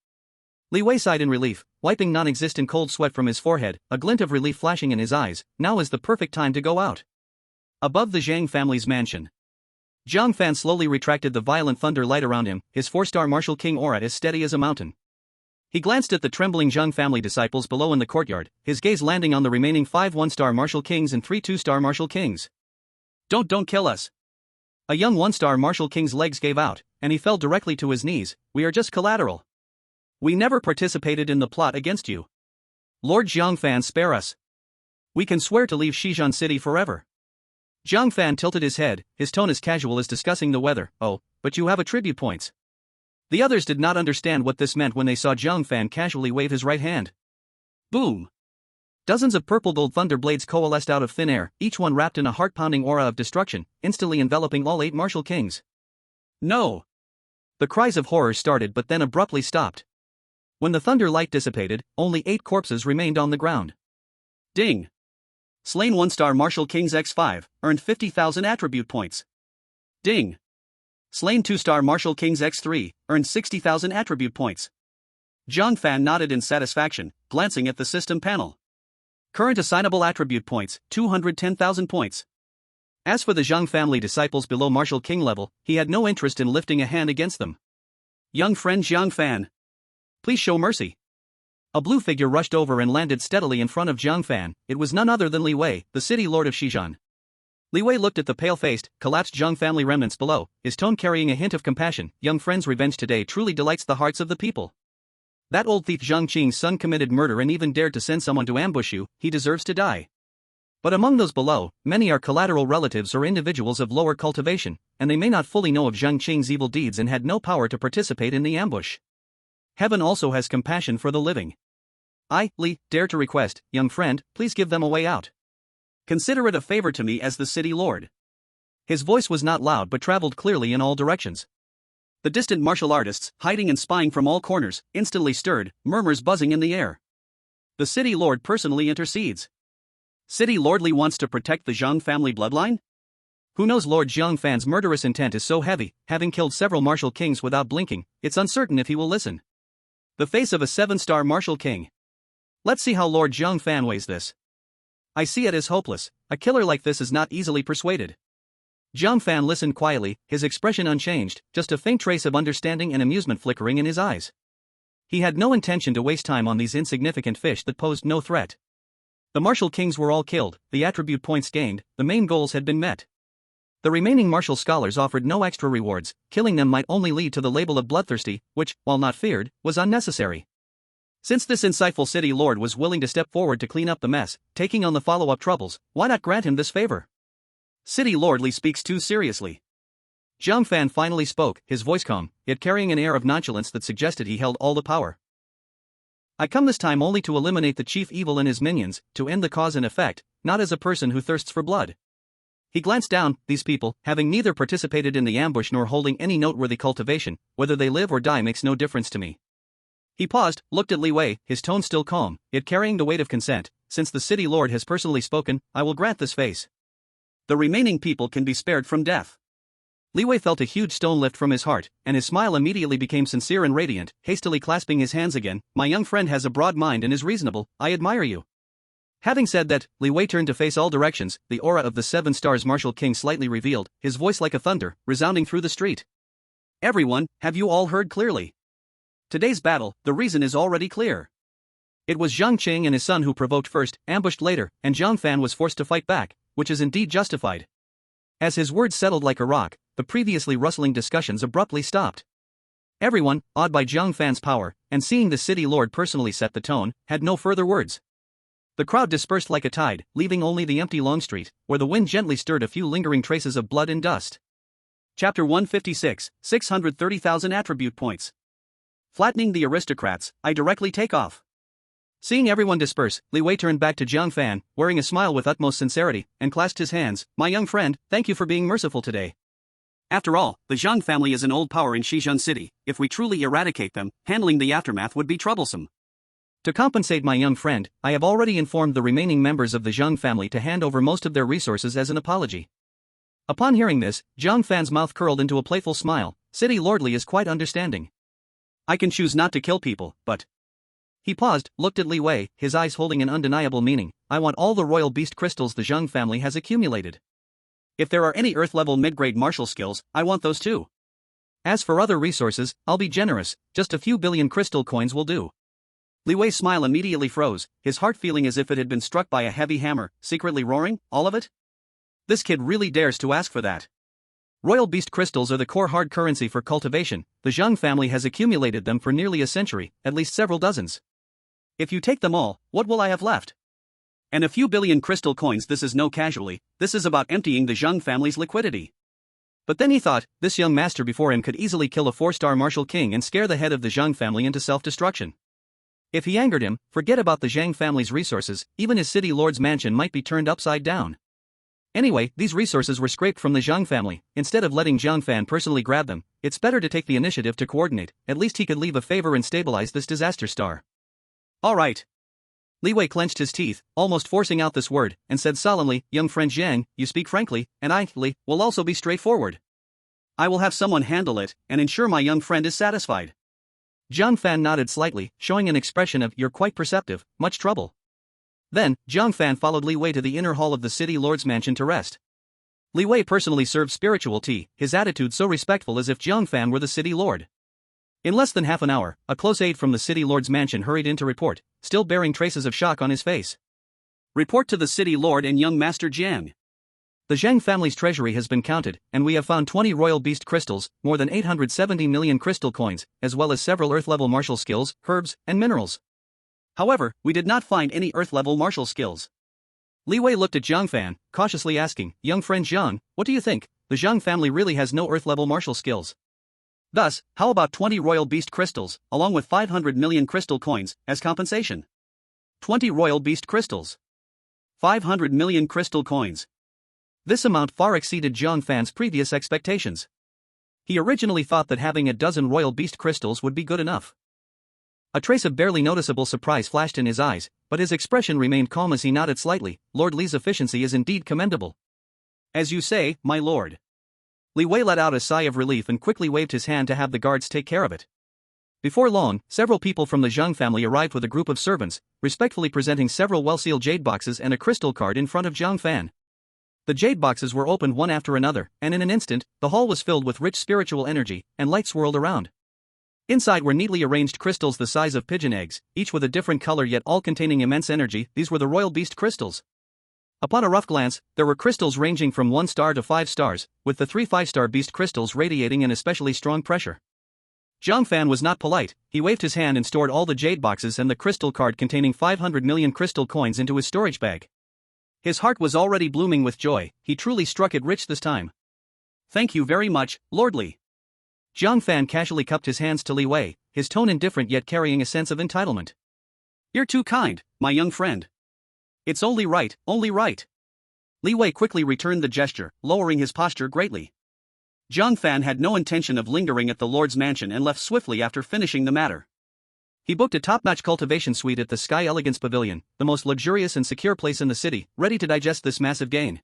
Li Wei sighed in relief, wiping non-existent cold sweat from his forehead, a glint of relief flashing in his eyes. Now is the perfect time to go out. Above the Zhang family's mansion, Jiang Fan slowly retracted the violent thunder light around him, his 4-star martial king aura as steady as a mountain. He glanced at the trembling Zhang family disciples below in the courtyard, his gaze landing on the remaining 5 1-star martial kings and 3 2-star martial kings. Don't kill us. A young 1-star martial king's legs gave out, and he fell directly to his knees. We are just collateral. We never participated in the plot against you. Lord Jiang Fan, spare us. We can swear to leave Xizhan City forever. Jiang Fan tilted his head, his tone as casual as discussing the weather. Oh, but you have attribute points. The others did not understand what this meant when they saw Jiang Fan casually wave his right hand. Boom! Dozens of purple gold thunder blades coalesced out of thin air, each one wrapped in a heart-pounding aura of destruction, instantly enveloping all 8 martial kings. No! The cries of horror started but then abruptly stopped. When the thunder light dissipated, only 8 corpses remained on the ground. Ding! Slain 1-star martial kings x5, earned 50,000 attribute points. Ding! Slain 2-star martial kings x3, earned 60,000 attribute points. Jiang Fan nodded in satisfaction, glancing at the system panel. Current assignable attribute points, 210,000 points. As for the Zhang family disciples below martial king level, he had no interest in lifting a hand against them. Young friend Jiang Fan, please show mercy. A blue figure rushed over and landed steadily in front of Jiang Fan. It was none other than Li Wei, the city lord of Xizhan. Li Wei looked at the pale-faced, collapsed Zhang family remnants below, his tone carrying a hint of compassion. Young friend's revenge today truly delights the hearts of the people. That old thief Zhang Qing's son committed murder and even dared to send someone to ambush you. He deserves to die. But among those below, many are collateral relatives or individuals of lower cultivation, and they may not fully know of Zhang Qing's evil deeds and had no power to participate in the ambush. Heaven also has compassion for the living. I, Li, dare to request, young friend, please give them a way out. Consider it a favor to me as the city lord. His voice was not loud but traveled clearly in all directions. The distant martial artists, hiding and spying from all corners, instantly stirred, murmurs buzzing in the air. The city lord personally intercedes. City Lord Li wants to protect the Zhang family bloodline? Who knows? Lord Jiang Fan's murderous intent is so heavy, having killed several martial kings without blinking, it's uncertain if he will listen. The face of a 7-star martial king. Let's see how Lord Jiang Fan weighs this. I see it as hopeless. A killer like this is not easily persuaded. Jiang Fan listened quietly, his expression unchanged, just a faint trace of understanding and amusement flickering in his eyes. He had no intention to waste time on these insignificant fish that posed no threat. The martial kings were all killed, the attribute points gained, the main goals had been met. The remaining martial scholars offered no extra rewards, killing them might only lead to the label of bloodthirsty, which, while not feared, was unnecessary. Since this insightful city lord was willing to step forward to clean up the mess, taking on the follow-up troubles, why not grant him this favor? City Lord Li speaks too seriously. Jiang Fan finally spoke, his voice calm, yet carrying an air of nonchalance that suggested he held all the power. I come this time only to eliminate the chief evil and his minions, to end the cause and effect, not as a person who thirsts for blood. He glanced down. These people, having neither participated in the ambush nor holding any noteworthy cultivation, whether they live or die makes no difference to me. He paused, looked at Li Wei, his tone still calm, yet carrying the weight of consent. Since the city lord has personally spoken, I will grant this face. The remaining people can be spared from death. Li Wei felt a huge stone lift from his heart, and his smile immediately became sincere and radiant, hastily clasping his hands again. My young friend has a broad mind and is reasonable, I admire you. Having said that, Li Wei turned to face all directions, the aura of the 7 stars martial king slightly revealed, his voice like a thunder, resounding through the street. Everyone, have you all heard clearly? Today's battle, the reason is already clear. It was Zhang Qing and his son who provoked first, ambushed later, and Jiang Fan was forced to fight back, which is indeed justified. As his words settled like a rock, the previously rustling discussions abruptly stopped. Everyone, awed by Jiang Fan's power, and seeing the city lord personally set the tone, had no further words. The crowd dispersed like a tide, leaving only the empty Long Street, where the wind gently stirred a few lingering traces of blood and dust. Chapter 156, 630,000 attribute points. Flattening the aristocrats, I directly take off. Seeing everyone disperse, Li Wei turned back to Jiang Fan, wearing a smile with utmost sincerity, and clasped his hands. My young friend, thank you for being merciful today. After all, the Zhang family is an old power in Shizhen City. If we truly eradicate them, handling the aftermath would be troublesome. To compensate my young friend, I have already informed the remaining members of the Zhang family to hand over most of their resources as an apology. Upon hearing this, Jiang Fan's mouth curled into a playful smile. City Lordly is quite understanding. I can choose not to kill people, but... He paused, looked at Li Wei, his eyes holding an undeniable meaning. I want all the royal beast crystals the Zhang family has accumulated. If there are any Earth-level mid-grade martial skills, I want those too. As for other resources, I'll be generous, just a few billion crystal coins will do. Li Wei's smile immediately froze, his heart feeling as if it had been struck by a heavy hammer, secretly roaring, all of it? This kid really dares to ask for that. Royal beast crystals are the core hard currency for cultivation. The Jiang family has accumulated them for nearly a century, at least several dozens. If you take them all, what will I have left? And a few billion crystal coins. This is no casualty, this is about emptying the Jiang family's liquidity. But then he thought, this young master before him could easily kill a 4-star martial king and scare the head of the Jiang family into self-destruction. If he angered him, forget about the Jiang family's resources, even his city lord's mansion might be turned upside down. Anyway, these resources were scraped from the Jiang family. Instead of letting Jiang Fan personally grab them, it's better to take the initiative to coordinate. At least he could leave a favor and stabilize this disaster star. Alright. Li Wei clenched his teeth, almost forcing out this word, and said solemnly, young friend Jiang, you speak frankly, and I, Li, will also be straightforward. I will have someone handle it, and ensure my young friend is satisfied. Jiang Fan nodded slightly, showing an expression of, you're quite perceptive, much trouble. Then, Jiang Fan followed Li Wei to the inner hall of the city lord's mansion to rest. Li Wei personally served spiritual tea, his attitude so respectful as if Jiang Fan were the city lord. In less than half an hour, a close aide from the city lord's mansion hurried in to report, still bearing traces of shock on his face. Report to the city lord and young master Jiang. The Zhang family's treasury has been counted, and we have found 20 royal beast crystals, more than 870 million crystal coins, as well as several earth-level martial skills, herbs, and minerals. However, we did not find any earth-level martial skills. Li Wei looked at Jiang Fan, cautiously asking, young friend Jiang, what do you think? The Jiang family really has no earth-level martial skills. Thus, how about 20 royal beast crystals, along with 500 million crystal coins, as compensation? 20 royal beast crystals. 500 million crystal coins. This amount far exceeded Jiang Fan's previous expectations. He originally thought that having a dozen royal beast crystals would be good enough. A trace of barely noticeable surprise flashed in his eyes, but his expression remained calm as he nodded slightly. Lord Li's efficiency is indeed commendable. As you say, my lord. Li Wei let out a sigh of relief and quickly waved his hand to have the guards take care of it. Before long, several people from the Jiang family arrived with a group of servants, respectfully presenting several well-sealed jade boxes and a crystal card in front of Jiang Fan. The jade boxes were opened one after another, and in an instant, the hall was filled with rich spiritual energy, and light swirled around. Inside were neatly arranged crystals the size of pigeon eggs, each with a different color yet all containing immense energy. These were the royal beast crystals. Upon a rough glance, there were crystals ranging from 1 star to 5 stars, with the 3 5-star beast crystals radiating an especially strong pressure. Jiang Fan was not polite. He waved his hand and stored all the jade boxes and the crystal card containing 500 million crystal coins into his storage bag. His heart was already blooming with joy. He truly struck it rich this time. Thank you very much, Lord Li. Jiang Fan casually cupped his hands to Li Wei, his tone indifferent yet carrying a sense of entitlement.
You're too kind, my young friend. It's only right, only right. Li Wei quickly returned the gesture, lowering his posture greatly. Jiang Fan had no intention of lingering at the Lord's mansion and left swiftly after finishing the matter. He booked a top-notch cultivation suite at the Sky Elegance Pavilion, the most luxurious and secure place in the city, ready to digest this massive gain.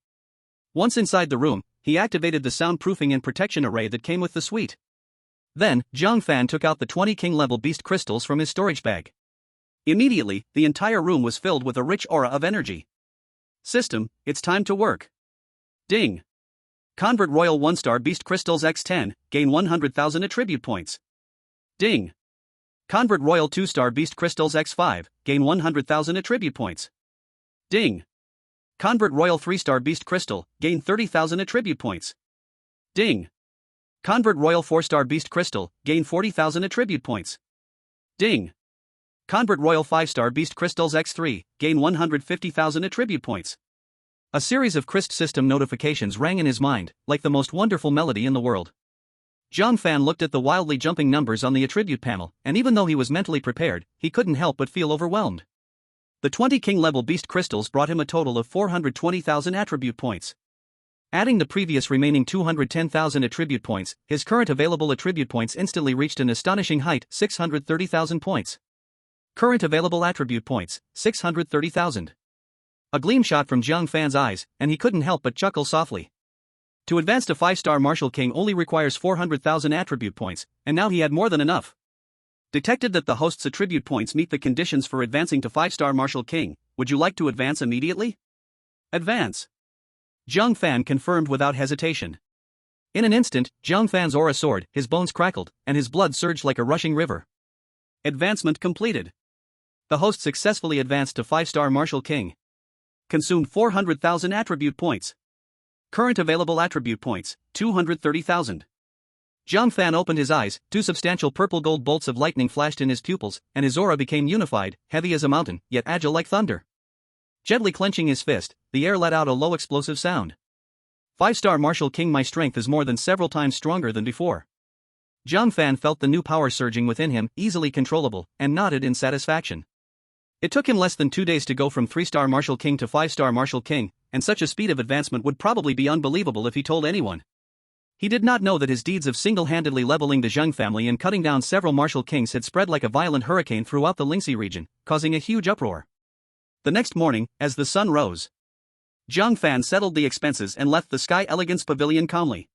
Once inside the room, he activated the soundproofing and protection array that came with the suite. Then, Jiang Fan took out the 20 king-level beast crystals from his storage bag. Immediately, the entire room was filled with a rich aura of energy. System, it's time to work. Ding. Convert Royal 1-star Beast Crystals X10, gain 100,000 attribute points. Ding. Convert Royal 2-star Beast Crystals X5, gain 100,000 attribute points. Ding. Convert Royal 3-star Beast Crystal, gain 30,000 attribute points. Ding. Convert Royal 4-star Beast Crystal, gain 40,000 attribute points. Ding. Convert Royal 5-star Beast Crystals X3, gain 150,000 attribute points. A series of crisp system notifications rang in his mind, like the most wonderful melody in the world. Jiang Fan looked at the wildly jumping numbers on the attribute panel, and even though he was mentally prepared, he couldn't help but feel overwhelmed. The 20 king-level beast crystals brought him a total of 420,000 attribute points. Adding the previous remaining 210,000 attribute points, his current available attribute points instantly reached an astonishing height, 630,000 points. Current available attribute points, 630,000. A gleam shot from Jiang Fan's eyes, and he couldn't help but chuckle softly. To advance to 5-star Martial King only requires 400,000 attribute points, and now he had more than enough. Detected that the host's attribute points meet the conditions for advancing to 5-star Martial King. Would you like to advance immediately? Advance. Jiang Fan confirmed without hesitation. In an instant, Jiang Fan's aura soared, his bones crackled, and his blood surged like a rushing river. Advancement completed. The host successfully advanced to 5-star Martial King. Consumed 400,000 attribute points. Current available attribute points, 230,000. Jiang Fan opened his eyes, 2 substantial purple-gold bolts of lightning flashed in his pupils, and his aura became unified, heavy as a mountain, yet agile like thunder. Gently clenching his fist, the air let out a low explosive sound. 5-star Martial King, my strength is more than several times stronger than before. Jiang Fan felt the new power surging within him, easily controllable, and nodded in satisfaction. It took him less than 2 days to go from 3-star Martial King to 5-star Martial King, and such a speed of advancement would probably be unbelievable if he told anyone. He did not know that his deeds of single-handedly leveling the Jiang family and cutting down several Martial Kings had spread like a violent hurricane throughout the Lingxi region, causing a huge uproar. The next morning, as the sun rose, Jiang Fan settled the expenses and left the Sky Elegance Pavilion calmly.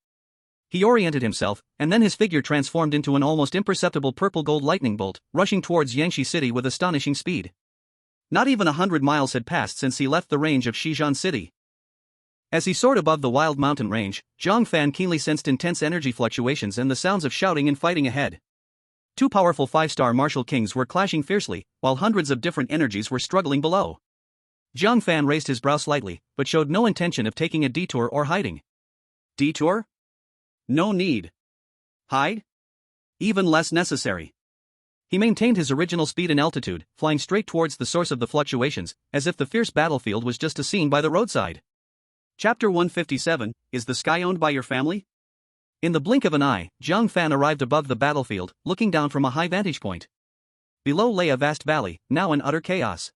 He oriented himself, and then his figure transformed into an almost imperceptible purple-gold lightning bolt, rushing towards Yangshi City with astonishing speed. Not even 100 miles had passed since he left the range of Shizhan City. As he soared above the wild mountain range, Jiang Fan keenly sensed intense energy fluctuations and the sounds of shouting and fighting ahead. 2 powerful 5-star Martial Kings were clashing fiercely, while hundreds of different energies were struggling below. Jiang Fan raised his brow slightly, but showed no intention of taking a detour or hiding. Detour? No need. Hide? Even less necessary. He maintained his original speed and altitude, flying straight towards the source of the fluctuations, as if the fierce battlefield was just a scene by the roadside. Chapter 157, Is the Sky Owned by Your Family? In the blink of an eye, Jiang Fan arrived above the battlefield, looking down from a high vantage point. Below lay a vast valley, now in utter chaos.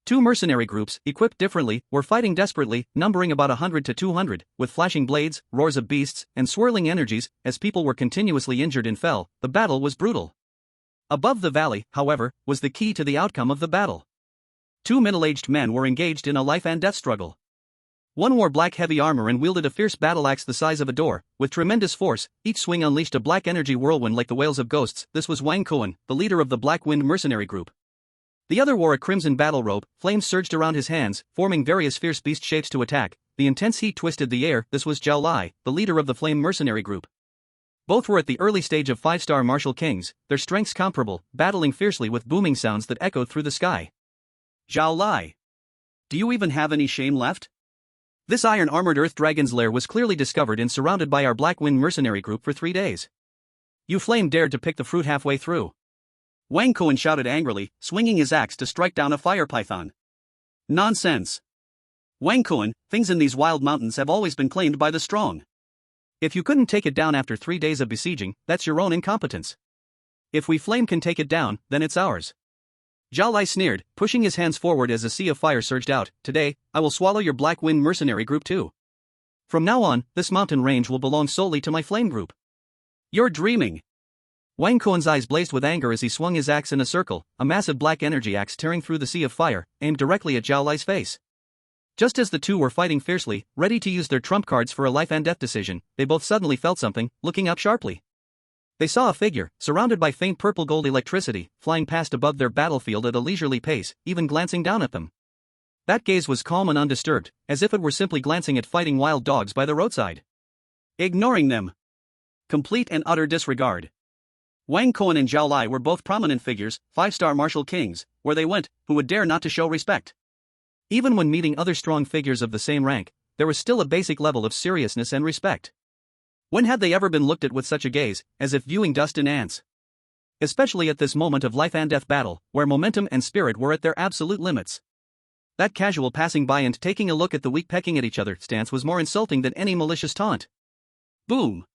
2 mercenary groups, equipped differently, were fighting desperately, numbering about 100 to 200, with flashing blades, roars of beasts, and swirling energies. As people were continuously injured and fell, the battle was brutal. Above the valley, however, was the key to the outcome of the battle. 2 middle-aged men were engaged in a life-and-death struggle. One wore black heavy armor and wielded a fierce battle axe the size of a door. With tremendous force, each swing unleashed a black energy whirlwind like the wails of ghosts. This was Wang Kuan, the leader of the Black Wind mercenary group. The other wore a crimson battle robe. Flames surged around his hands, forming various fierce beast shapes to attack. The intense heat twisted the air. This was Zhao Lai, the leader of the Flame mercenary group. Both were at the early stage of 5-star Martial Kings, their strengths comparable, battling fiercely with booming sounds that echoed through the sky. Zhao Lai. Do you even have any shame left? This iron-armored Earth Dragon's lair was clearly discovered and surrounded by our Black Wind mercenary group for 3 days. You Flame dared to pick the fruit halfway through. Wang Kuan shouted angrily, swinging his axe to strike down a fire python. Nonsense. Wang Kuan, things in these wild mountains have always been claimed by the strong. If you couldn't take it down after 3 days of besieging, that's your own incompetence. If we Flame can take it down, then it's ours. Zhao Lai sneered, pushing his hands forward as a sea of fire surged out. Today, I will swallow your Black Wind mercenary group too. From now on, this mountain range will belong solely to my flame group. You're dreaming. Wang Kuan's eyes blazed with anger as he swung his axe in a circle, a massive black energy axe tearing through the sea of fire, aimed directly at Zhao Lai's face. Just as the two were fighting fiercely, ready to use their trump cards for a life and death decision, they both suddenly felt something, looking up sharply. They saw a figure, surrounded by faint purple-gold electricity, flying past above their battlefield at a leisurely pace, even glancing down at them. That gaze was calm and undisturbed, as if it were simply glancing at fighting wild dogs by the roadside. Ignoring them. Complete and utter disregard. Wang Kuan and Zhao Lai were both prominent figures, 5-star martial kings, where they went, who would dare not to show respect. Even when meeting other strong figures of the same rank, there was still a basic level of seriousness and respect. When had they ever been looked at with such a gaze, as if viewing dust and ants? Especially at this moment of life and death battle, where momentum and spirit were at their absolute limits. That casual passing by and taking a look at the weak pecking at each other stance was more insulting than any malicious taunt. Boom!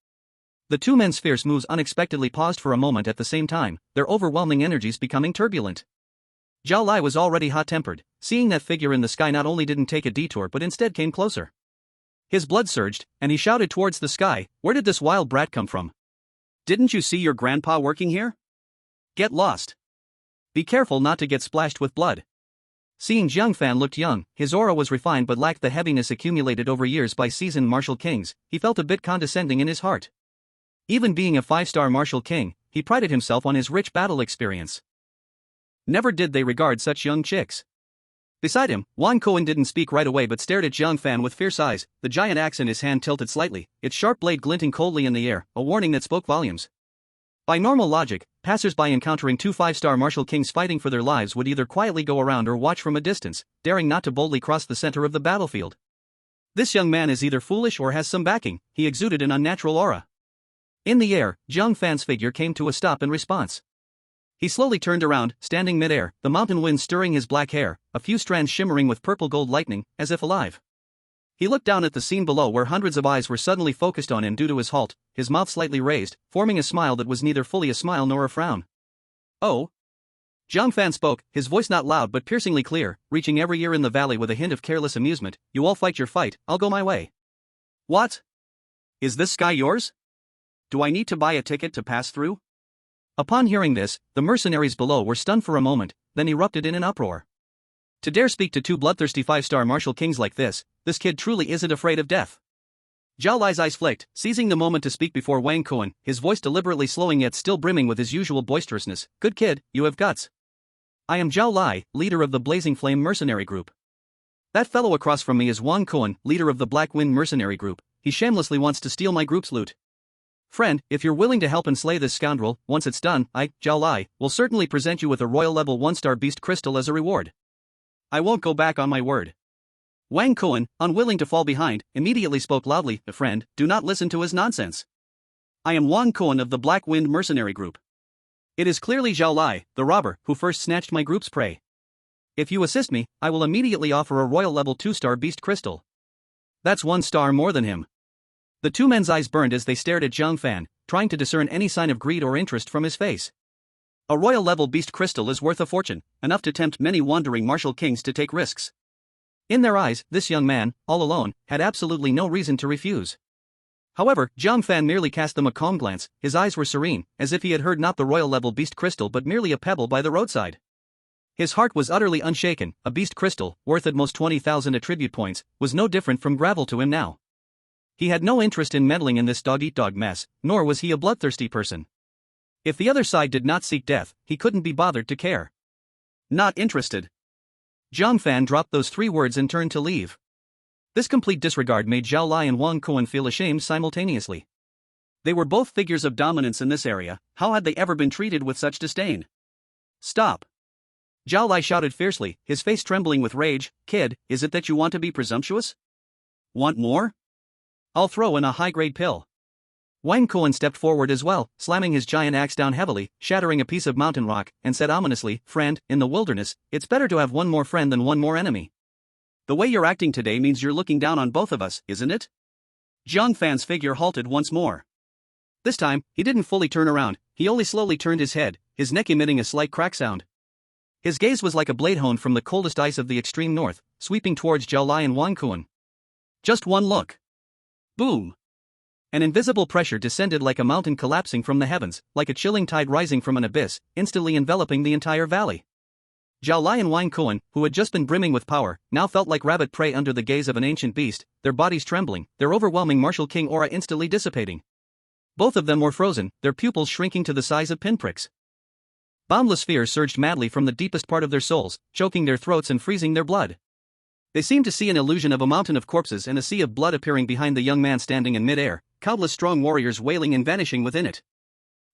The two men's fierce moves unexpectedly paused for a moment at the same time, their overwhelming energies becoming turbulent. Zhao Lai was already hot-tempered, seeing that figure in the sky not only didn't take a detour but instead came closer. His blood surged, and he shouted towards the sky, "Where did this wild brat come from? Didn't you see your grandpa working here? Get lost. Be careful not to get splashed with blood." Seeing Jiang Fan looked young, his aura was refined but lacked the heaviness accumulated over years by seasoned martial kings, he felt a bit condescending in his heart. Even being a 5-star martial king, he prided himself on his rich battle experience. Never did they regard such young chicks. Beside him, Wang Kuan didn't speak right away but stared at Jiang Fan with fierce eyes, the giant axe in his hand tilted slightly, its sharp blade glinting coldly in the air, a warning that spoke volumes. By normal logic, passers-by encountering two 5-star martial kings fighting for their lives would either quietly go around or watch from a distance, daring not to boldly cross the center of the battlefield. This young man is either foolish or has some backing, he exuded an unnatural aura. In the air, Jiang Fan's figure came to a stop in response. He slowly turned around, standing mid-air, the mountain wind stirring his black hair, a few strands shimmering with purple-gold lightning, as if alive. He looked down at the scene below where hundreds of eyes were suddenly focused on him due to his halt, his mouth slightly raised, forming a smile that was neither fully a smile nor a frown. "Oh?" Jiang Fan spoke, his voice not loud but piercingly clear, reaching every ear in the valley with a hint of careless amusement. "You all fight your fight, I'll go my way." "What? Is this sky yours? Do I need to buy a ticket to pass through?" Upon hearing this, the mercenaries below were stunned for a moment, then erupted in an uproar. To dare speak to two bloodthirsty 5-star martial kings like this kid truly isn't afraid of death. Zhao Lai's eyes flicked, seizing the moment to speak before Wang Kuan, his voice deliberately slowing yet still brimming with his usual boisterousness. "Good kid, you have guts. I am Zhao Lai, leader of the Blazing Flame mercenary group. That fellow across from me is Wang Kuan, leader of the Black Wind mercenary group. He shamelessly wants to steal my group's loot. Friend, if you're willing to help and slay this scoundrel, once it's done, I, Zhao Lai, will certainly present you with a royal level 1-star beast crystal as a reward. I won't go back on my word." Wang Kuan, unwilling to fall behind, immediately spoke loudly. "Friend, do not listen to his nonsense. I am Wang Kuan of the Black Wind mercenary group. It is clearly Zhao Lai, the robber, who first snatched my group's prey. If you assist me, I will immediately offer a royal level 2-star beast crystal. That's 1 star more than him." The two men's eyes burned as they stared at Jiang Fan, trying to discern any sign of greed or interest from his face. A royal level beast crystal is worth a fortune, enough to tempt many wandering martial kings to take risks. In their eyes, this young man, all alone, had absolutely no reason to refuse. However, Jiang Fan merely cast them a calm glance, his eyes were serene, as if he had heard not the royal level beast crystal but merely a pebble by the roadside. His heart was utterly unshaken, a beast crystal, worth at most 20,000 attribute points, was no different from gravel to him now. He had no interest in meddling in this dog-eat-dog mess, nor was he a bloodthirsty person. If the other side did not seek death, he couldn't be bothered to care. Not interested. Jiang Fan dropped those 3 words and turned to leave. This complete disregard made Zhao Lai and Wang Kuan feel ashamed simultaneously. They were both figures of dominance in this area, how had they ever been treated with such disdain? "Stop!" Zhao Lai shouted fiercely, his face trembling with rage. "Kid, is it that you want to be presumptuous? Want more? I'll throw in a high-grade pill." Wang Kuan stepped forward as well, slamming his giant axe down heavily, shattering a piece of mountain rock, and said ominously, "Friend, in the wilderness, it's better to have one more friend than one more enemy. The way you're acting today means you're looking down on both of us, isn't it?" Jiang Fan's figure halted once more. This time, he didn't fully turn around, he only slowly turned his head, his neck emitting a slight crack sound.
His gaze was like a blade honed from the coldest ice of the extreme north, sweeping towards Zhao Lai and Wang Kuan. Just one look. Boom! An invisible pressure descended like a mountain collapsing from the heavens, like a chilling tide rising from an abyss, instantly enveloping the entire valley. Zhao Lai and Wang Kuan, who had just been brimming with power, now felt like rabbit prey under the gaze of an ancient beast, their bodies trembling, their overwhelming martial king aura instantly dissipating. Both of them were frozen, their pupils shrinking to the size of pinpricks. Boundless fear surged madly from the deepest part of their souls, choking their throats and freezing their blood. They seemed to see an illusion of a mountain of corpses and a sea of blood appearing behind the young man standing in mid-air, countless strong warriors wailing and vanishing within it.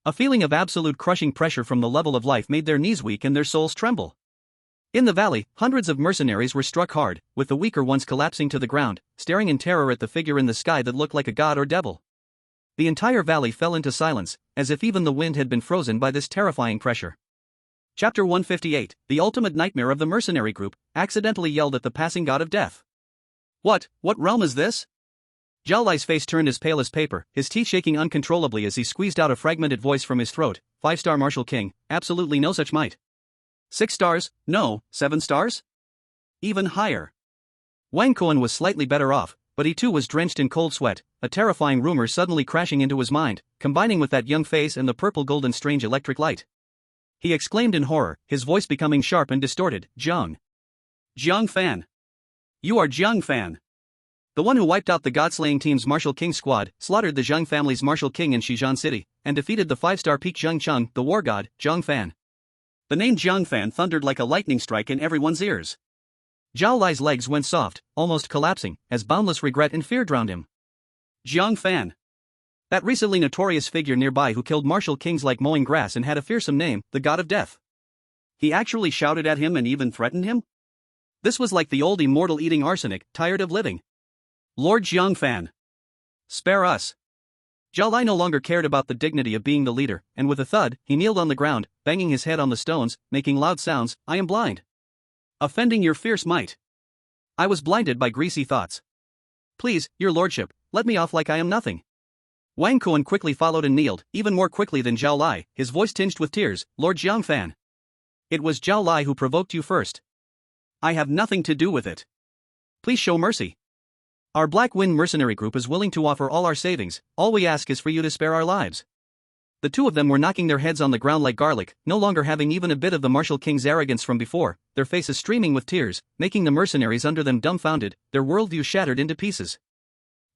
A feeling of absolute crushing pressure from the level of life made their knees weak and their souls tremble. In the valley, hundreds of mercenaries were struck hard, with the weaker ones collapsing to the ground, staring in terror at the figure in the sky that looked like a god or devil. The entire valley fell into silence, as if even the wind had been frozen by this terrifying pressure. Chapter 158, the ultimate nightmare of the mercenary group, accidentally yelled at the passing god of death. What realm is this? Zhao Lai's face turned as pale as paper, his teeth shaking uncontrollably as he squeezed out a fragmented voice from his throat. 5-star martial king, absolutely no such might. 6 stars, no, 7 stars? Even higher. Wang Kuan was slightly better off, but he too was drenched in cold sweat, a terrifying rumor suddenly crashing into his mind, combining with that young face and the purple-golden strange electric light. He exclaimed in horror, his voice becoming sharp and distorted, Jiang Fan. You are Jiang Fan. The one who wiped out the god-slaying team's martial king squad, slaughtered the Jiang family's martial king in Shizhan City, and defeated the 5-star peak Jiang Cheng, the war god, Jiang Fan. The name Jiang Fan thundered like a lightning strike in everyone's ears. Zhao Lai's legs went soft, almost collapsing, as boundless regret and fear drowned him. Jiang Fan. That recently notorious figure nearby who killed martial kings like mowing grass and had a fearsome name, the god of death. He actually shouted at him and even threatened him? This was like the old immortal eating arsenic, tired of living. Lord Jiang Fan. Spare us. Zhao Lai no longer cared about the dignity of being the leader, and with a thud, he kneeled on the ground, banging his head on the stones, making loud sounds. I am blind. Offending your fierce might. I was blinded by greasy thoughts. Please, your lordship, let me off like I am nothing. Wang Kuan quickly followed and kneeled, even more quickly than Zhao Lai, his voice tinged with tears. Lord Jiang Fan. It was Zhao Lai who provoked you first. I have nothing to do with it. Please show mercy. Our Black Wind mercenary group is willing to offer all our savings, all we ask is for you to spare our lives. The two of them were knocking their heads on the ground like garlic, no longer having even a bit of the martial king's arrogance from before, their faces streaming with tears, making the mercenaries under them dumbfounded, their worldview shattered into pieces.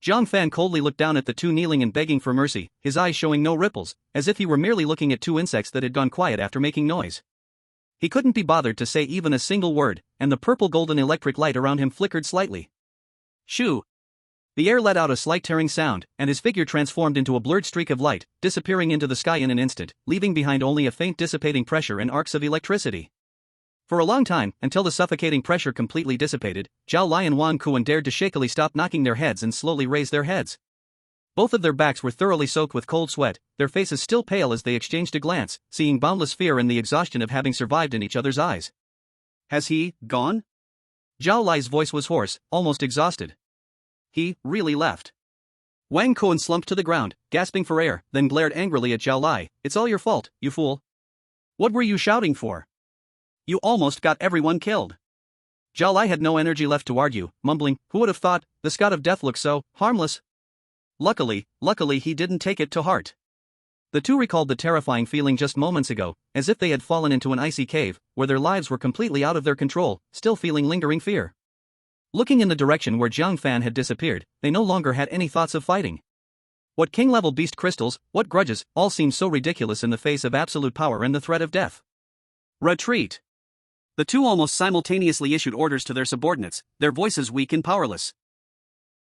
Jiang Fan coldly looked down at the two kneeling and begging for mercy, his eyes showing no ripples, as if he were merely looking at two insects that had gone quiet after making noise. He couldn't be bothered to say even a single word, and the purple-golden electric light around him flickered slightly. Shoo! The air let out a slight tearing sound, and his figure transformed into a blurred streak of light, disappearing into the sky in an instant, leaving behind only a faint dissipating pressure and arcs of electricity. For a long time, until the suffocating pressure completely dissipated, Zhao Lai and Wang Kuan dared to shakily stop knocking their heads and slowly raise their heads. Both of their backs were thoroughly soaked with cold sweat, their faces still pale as they exchanged a glance, seeing boundless fear and the exhaustion of having survived in each other's eyes. Has he gone? Zhao Lai's voice was hoarse, almost exhausted. He really left. Wang Kuan slumped to the ground, gasping for air, then glared angrily at Zhao Lai. It's all your fault, you fool. What were you shouting for? You almost got everyone killed. Zhao Lai had no energy left to argue, mumbling, who would have thought, this god of death looks so harmless? Luckily he didn't take it to heart. The two recalled the terrifying feeling just moments ago, as if they had fallen into an icy cave, where their lives were completely out of their control, still feeling lingering fear. Looking in the direction where Jiang Fan had disappeared, they no longer had any thoughts of fighting. What king-level beast crystals, what grudges, all seemed so ridiculous in the face of absolute power and the threat of death. Retreat! The two almost simultaneously issued orders to their subordinates, their voices weak and powerless.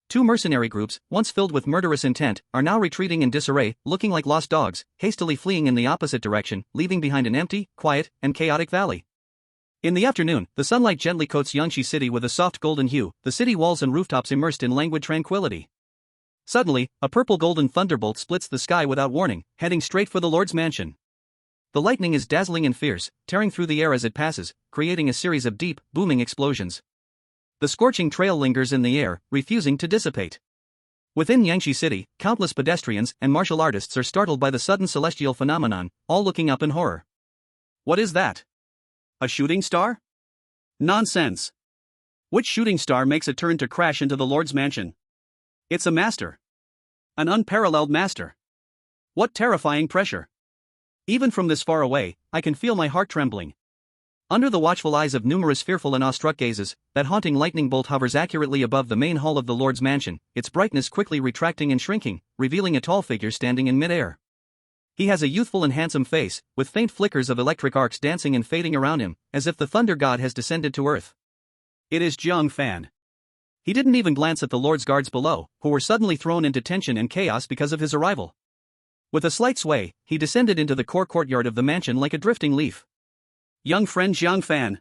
Two mercenary groups, once filled with murderous intent, are now retreating in disarray, looking like lost dogs, hastily fleeing in the opposite direction, leaving behind an empty, quiet, and chaotic valley. In the afternoon, the sunlight gently coats Yangshi City with a soft golden hue, the city walls and rooftops immersed in languid tranquility. Suddenly, a purple-golden thunderbolt splits the sky without warning, heading straight for the Lord's mansion. The lightning is dazzling and fierce, tearing through the air as it passes, creating a series of deep, booming explosions. The scorching trail lingers in the air, refusing to dissipate. Within Yangshi City, countless pedestrians and martial artists are startled by the sudden celestial phenomenon, all looking up in horror. What is that? A shooting star? Nonsense. Which shooting star makes a turn to crash into the Lord's mansion? It's a master. An unparalleled master. What terrifying pressure. Even from this far away, I can feel my heart trembling. Under the watchful eyes of numerous fearful and awestruck gazes, that haunting lightning bolt hovers accurately above the main hall of the Lord's mansion, its brightness quickly retracting and shrinking, revealing a tall figure standing in midair. He has a youthful and handsome face, with faint flickers of electric arcs dancing and fading around him, as if the thunder god has descended to earth. It is Jiang Fan. He didn't even glance at the Lord's guards below, who were suddenly thrown into tension and chaos because of his arrival. With a slight sway, he descended into the core courtyard of the mansion like a drifting leaf. Young friend Jiang Fan.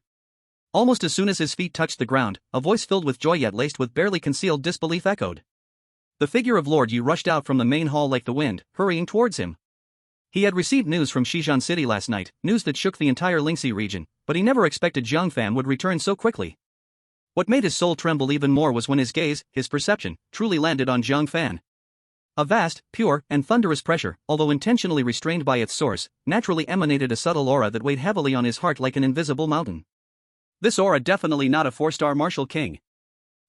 Almost as soon as his feet touched the ground, a voice filled with joy yet laced with barely concealed disbelief echoed. The figure of Lord Yi rushed out from the main hall like the wind, hurrying towards him. He had received news from Xizhan City last night, news that shook the entire Lingxi region, but he never expected Jiang Fan would return so quickly. What made his soul tremble even more was when his gaze, his perception, truly landed on Jiang Fan. A vast, pure, and thunderous pressure, although intentionally restrained by its source, naturally emanated a subtle aura that weighed heavily on his heart like an invisible mountain. This aura definitely not a 4-star martial king.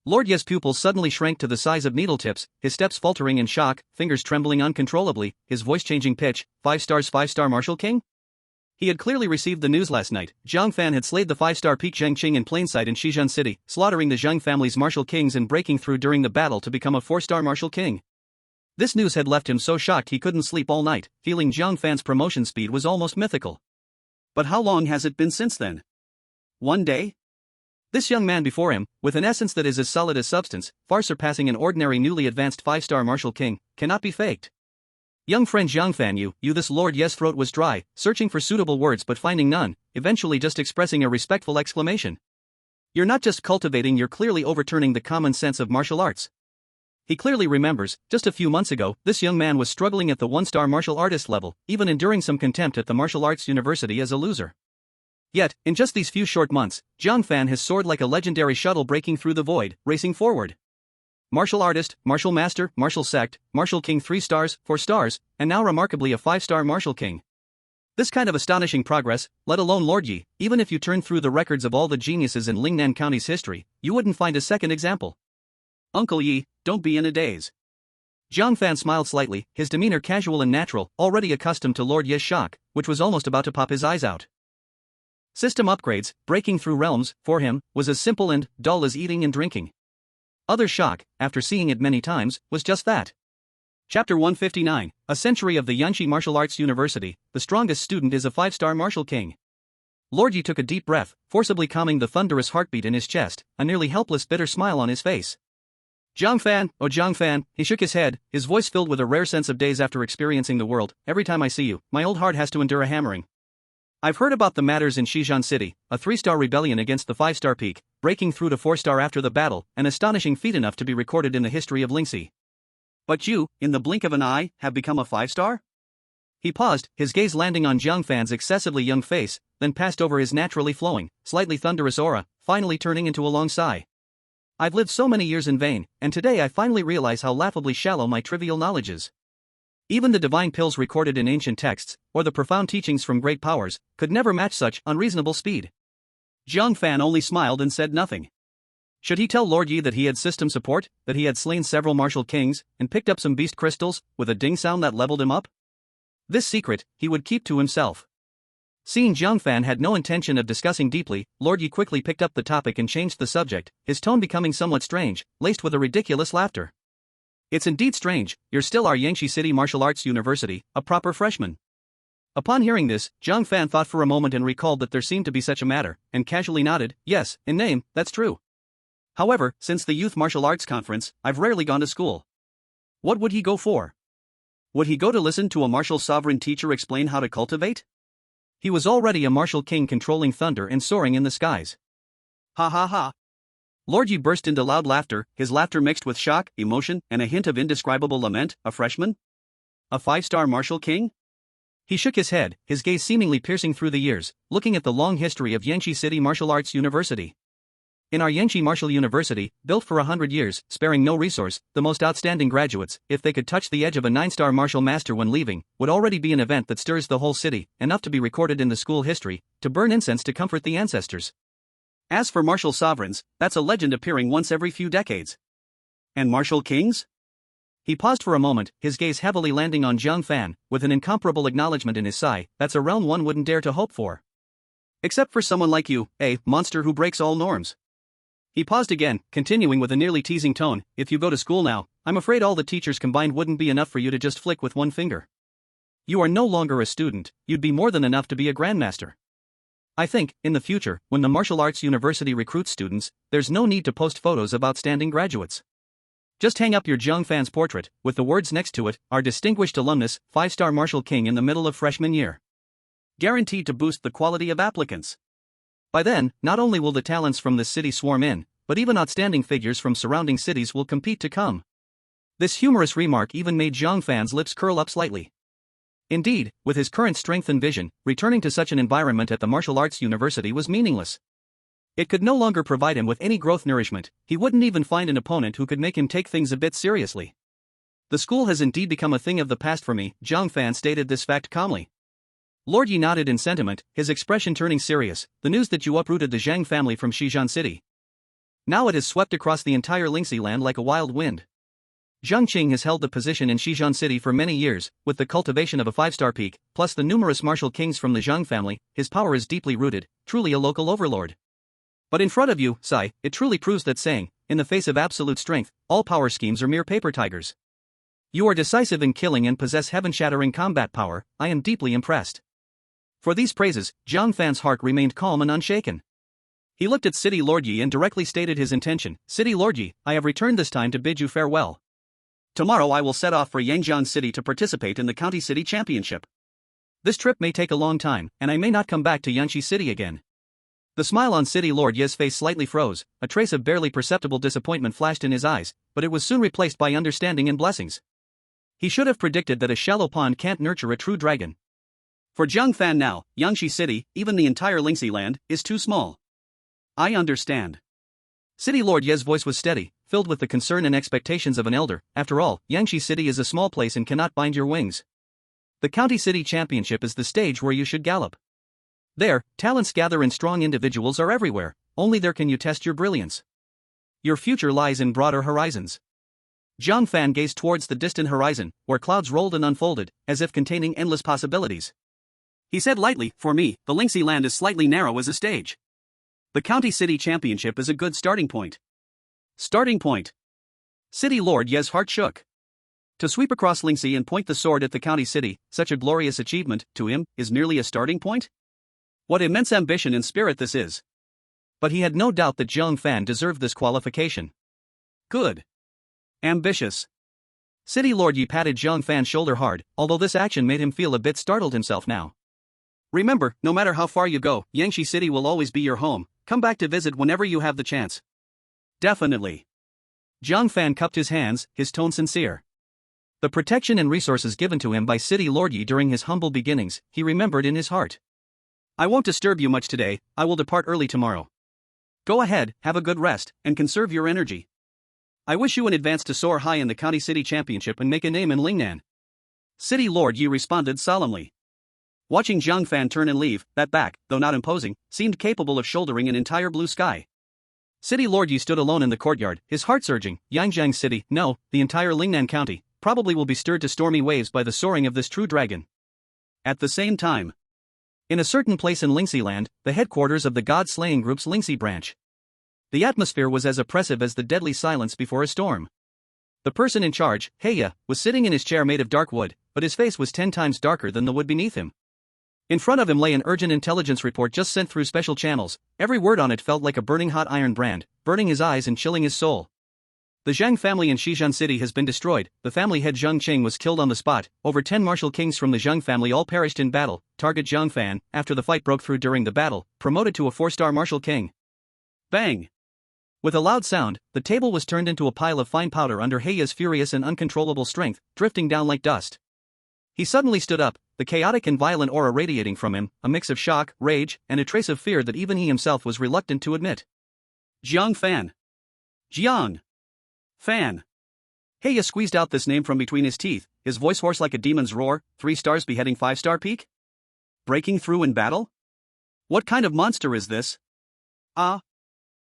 Lord Ye's pupils suddenly shrank to the size of needle tips, his steps faltering in shock, fingers trembling uncontrollably, his voice changing pitch. 5 stars 5-star martial king? He had clearly received the news last night. Jiang Fan had slayed the 5-star peak Zhengqing in plain sight in Xizhan City, slaughtering the Zheng family's martial kings and breaking through during the battle to become a 4-star martial king. This news had left him so shocked he couldn't sleep all night, feeling Jiang Fan's promotion speed was almost mythical. But how long has it been since then? One day? This young man before him, with an essence that is as solid as substance, far surpassing an ordinary newly advanced 5-star martial king, cannot be faked. Young friend Jiang Fan, you this Lord Ye's throat was dry, searching for suitable words but finding none, eventually just expressing a respectful exclamation. You're not just cultivating, you're clearly overturning the common sense of martial arts. He clearly remembers, just a few months ago, this young man was struggling at the 1-star martial artist level, even enduring some contempt at the martial arts university as a loser. Yet, in just these few short months, Jiang Fan has soared like a legendary shuttle breaking through the void, racing forward. Martial artist, martial master, martial sect, martial king 3 stars, 4 stars, and now remarkably a 5-star martial king. This kind of astonishing progress, let alone Lord Yi, even if you turn through the records of all the geniuses in Lingnan County's history, you wouldn't find a second example. Uncle Yi, don't be in a daze. Jiang Fan smiled slightly, his demeanor casual and natural, already accustomed to Lord Ye's shock, which was almost about to pop his eyes out. System upgrades, breaking through realms, for him, was as simple and dull as eating and drinking. Other shock, after seeing it many times, was just that. Chapter 159, A Century of the Yanxi Martial Arts University, the strongest student is a 5-star martial king. Lord Yi took a deep breath, forcibly calming the thunderous heartbeat in his chest, a nearly helpless bitter smile on his face. Jiang Fan, oh Jiang Fan, he shook his head, his voice filled with a rare sense of days after experiencing the world. Every time I see you, my old heart has to endure a hammering. I've heard about the matters in Xizhan City, a 3-star rebellion against the 5-star peak, breaking through to 4-star after the battle, an astonishing feat enough to be recorded in the history of Lingxi. But you, in the blink of an eye, have become a 5-star? He paused, his gaze landing on Jiang Fan's excessively young face, then passed over his naturally flowing, slightly thunderous aura, finally turning into a long sigh. I've lived so many years in vain, and today I finally realize how laughably shallow my trivial knowledge is. Even the divine pills recorded in ancient texts, or the profound teachings from great powers, could never match such unreasonable speed. Jiang Fan only smiled and said nothing. Should he tell Lord Yi that he had system support, that he had slain several martial kings, and picked up some beast crystals, with a ding sound that leveled him up? This secret, he would keep to himself. Seeing Jiang Fan had no intention of discussing deeply, Lord Yi quickly picked up the topic and changed the subject, his tone becoming somewhat strange, laced with a ridiculous laughter. It's indeed strange, you're still our Yanxi City Martial Arts University, a proper freshman. Upon hearing this, Jiang Fan thought for a moment and recalled that there seemed to be such a matter, and casually nodded, yes, in name, that's true. However, since the Youth Martial Arts Conference, I've rarely gone to school. What would he go for? Would he go to listen to a martial sovereign teacher explain how to cultivate? He was already a martial king controlling thunder and soaring in the skies. Ha ha ha. Lord Yi burst into loud laughter, his laughter mixed with shock, emotion, and a hint of indescribable lament. A freshman? A 5-star martial king? He shook his head, his gaze seemingly piercing through the years, looking at the long history of Yanxi City Martial Arts University. In our Yangshi Martial University, built for 100 years, sparing no resource, the most outstanding graduates, if they could touch the edge of a 9-star martial master when leaving, would already be an event that stirs the whole city, enough to be recorded in the school history, to burn incense to comfort the ancestors. As for martial sovereigns, that's a legend appearing once every few decades. And martial kings? He paused for a moment, his gaze heavily landing on Jiang Fan, with an incomparable acknowledgement in his sigh. That's a realm one wouldn't dare to hope for. Except for someone like you, a monster who breaks all norms. He paused again, continuing with a nearly teasing tone. If you go to school now, I'm afraid all the teachers combined wouldn't be enough for you to just flick with one finger. You are no longer a student, you'd be more than enough to be a Grandmaster. I think, in the future, when the Martial Arts University recruits students, there's no need to post photos of outstanding graduates. Just hang up your Jiang Fan's portrait, with the words next to it, our distinguished alumnus, 5-star martial king in the middle of freshman year. Guaranteed to boost the quality of applicants. By then, not only will the talents from this city swarm in, but even outstanding figures from surrounding cities will compete to come. This humorous remark even made Jiang Fan's lips curl up slightly. Indeed, with his current strength and vision, returning to such an environment at the Martial Arts University was meaningless. It could no longer provide him with any growth nourishment, he wouldn't even find an opponent who could make him take things a bit seriously. The school has indeed become a thing of the past for me, Jiang Fan stated this fact calmly. Lord Yi nodded in sentiment, his expression turning serious. The news that you uprooted the Zhang family from Xizhan City. Now it has swept across the entire Lingxi land like a wild wind. Zhang Qing has held the position in Xizhan City for many years, with the cultivation of a 5-star peak, plus the numerous martial kings from the Zhang family. His power is deeply rooted, truly a local overlord. But in front of you, Sai, it truly proves that saying, in the face of absolute strength, all power schemes are mere paper tigers. You are decisive in killing and possess heaven-shattering combat power. I am deeply impressed. For these praises, Jiang Fan's heart remained calm and unshaken. He looked at City Lord Yi and directly stated his intention. City Lord Yi, I have returned this time to bid you farewell. Tomorrow I will set off for Yangjian City to participate in the County City Championship. This trip may take a long time, and I may not come back to Yangshi City again. The smile on City Lord Yi's face slightly froze, a trace of barely perceptible disappointment flashed in his eyes, but it was soon replaced by understanding and blessings. He should have predicted that a shallow pond can't nurture a true dragon. For Jiang Fan now, Yangshi City, even the entire Lingxi land, is too small. I understand. City Lord Ye's voice was steady, filled with the concern and expectations of an elder. After all, Yangshi City is a small place and cannot bind your wings. The County City Championship is the stage where you should gallop. There, talents gather and strong individuals are everywhere, only there can you test your brilliance. Your future lies in broader horizons. Jiang Fan gazed towards the distant horizon, where clouds rolled and unfolded, as if containing endless possibilities. He said lightly, for me, the Lingxi land is slightly narrow as a stage. The County City Championship is a good starting point. Starting point. City Lord Ye's heart shook. To sweep across Lingxi and point the sword at the county city, such a glorious achievement, to him, is merely a starting point? What immense ambition and spirit this is. But he had no doubt that Jiang Fan deserved this qualification. Good. Ambitious. City Lord Yi patted Jiang Fan's shoulder hard, although this action made him feel a bit startled himself now. Remember, no matter how far you go, Yangshi City will always be your home. Come back to visit whenever you have the chance. Definitely. Jiang Fan cupped his hands, his tone sincere. The protection and resources given to him by City Lord Yi during his humble beginnings, he remembered in his heart. I won't disturb you much today, I will depart early tomorrow. Go ahead, have a good rest, and conserve your energy. I wish you in advance to soar high in the County City Championship and make a name in Lingnan. City Lord Yi responded solemnly. Watching Jiang Fan turn and leave, that back, though not imposing, seemed capable of shouldering an entire blue sky. City Lord Yi stood alone in the courtyard, his heart surging. Yangjiang City, no, the entire Lingnan County, probably will be stirred to stormy waves by the soaring of this true dragon. At the same time, in a certain place in Lingxi land, the headquarters of the god-slaying group's Lingxi branch. The atmosphere was as oppressive as the deadly silence before a storm. The person in charge, Heya, was sitting in his chair made of dark wood, but his face was 10 times darker than the wood beneath him. In front of him lay an urgent intelligence report just sent through special channels. Every word on it felt like a burning hot iron brand, burning his eyes and chilling his soul. The Zhang family in Xizhan City has been destroyed. The family head Zhang Qing was killed on the spot. Over 10 martial kings from the Zhang family all perished in battle. Target Jiang Fan, after the fight broke through during the battle, promoted to a 4-star martial king. Bang! With a loud sound, the table was turned into a pile of fine powder under Heya's furious and uncontrollable strength, drifting down like dust. He suddenly stood up, the chaotic and violent aura radiating from him, a mix of shock, rage, and a trace of fear that even he himself was reluctant to admit.
Jiang Fan. Jiang Fan. Heya squeezed out this name from between his teeth, his voice hoarse like a demon's roar. 3 stars beheading 5-star peak? Breaking through in battle? What kind of monster is this?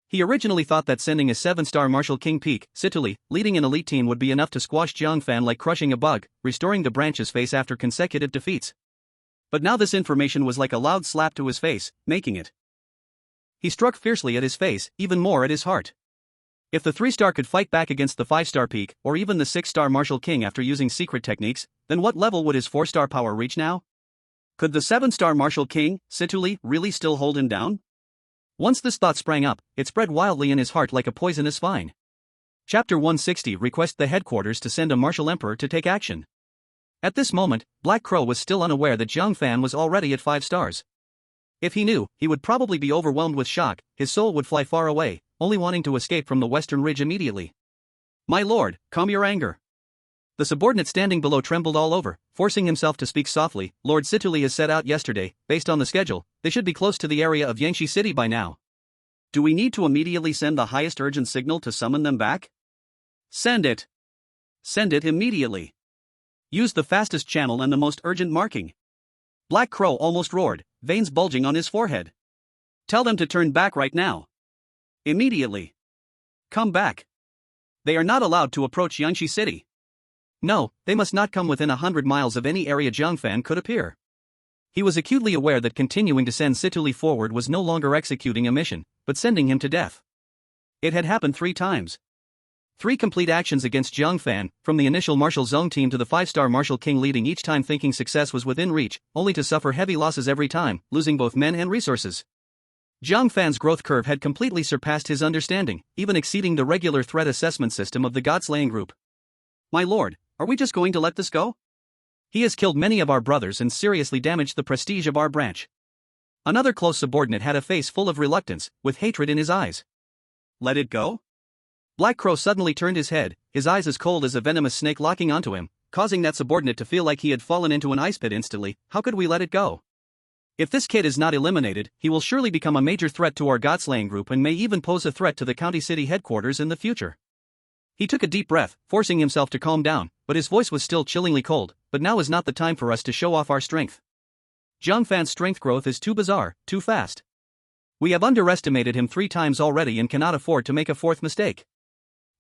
He originally thought that sending a 7-star Martial King peak, Situli, leading an elite team would be enough to squash Jiang Fan like crushing a bug, restoring the branch's face after consecutive defeats. But now this information was like a loud slap to his face, making it. He struck fiercely at his face, even more at his heart. If the 3-star could fight back against the 5-star peak, or even the 6-star Martial King after using secret techniques, then what level would his 4-star power reach now? Could the 7-star Martial King, Situli, really still hold him down? Once this thought sprang up, it spread wildly in his heart like a poisonous vine. Chapter 160 Request the headquarters to send a Martial Emperor to take action. At this moment, Black Crow was still unaware that Jiang Fan was already at 5 stars. If he knew, he would probably be overwhelmed with shock, his soul would fly far away, only wanting to escape from the Western Ridge immediately. My lord, calm your anger. The subordinate standing below trembled all over, forcing himself to speak softly. Lord Situli has set out yesterday. Based on the schedule, they should be close to the area of Yangshi City by now. Do we need to immediately send the highest urgent signal to summon them back? Send it. Send it immediately. Use the fastest channel and the most urgent marking. Black Crow almost roared, veins bulging on his forehead. Tell them to turn back right now. Immediately. Come back. They are not allowed to approach Yangshi City. No, they must not come within 100 miles of any area Jiang Fan could appear. He was acutely aware that continuing to send Situli forward was no longer executing a mission, but sending him to death. It had happened 3 times. 3 complete actions against Jiang Fan, from the initial Martial Zone team to the 5-star Martial King, leading each time thinking success was within reach, only to suffer heavy losses every time, losing both men and resources. Jiang Fan's growth curve had completely surpassed his understanding, even exceeding the regular threat assessment system of the God-slaying group. My lord, are we just going to let this go? He has killed many of our brothers and seriously damaged the prestige of our branch. Another close subordinate had a face full of reluctance, with hatred in his eyes. Let it go? Black Crow suddenly turned his head, his eyes as cold as a venomous snake locking onto him, causing that subordinate to feel like he had fallen into an ice pit instantly. How could we let it go? If this kid is not eliminated, he will surely become a major threat to our God-slaying group and may even pose a threat to the county city headquarters in the future. He took a deep breath, forcing himself to calm down, but his voice was still chillingly cold. But now is not the time for us to show off our strength. Jiang Fan's strength growth is too bizarre, too fast. We have underestimated him 3 times already and cannot afford to make a 4th mistake.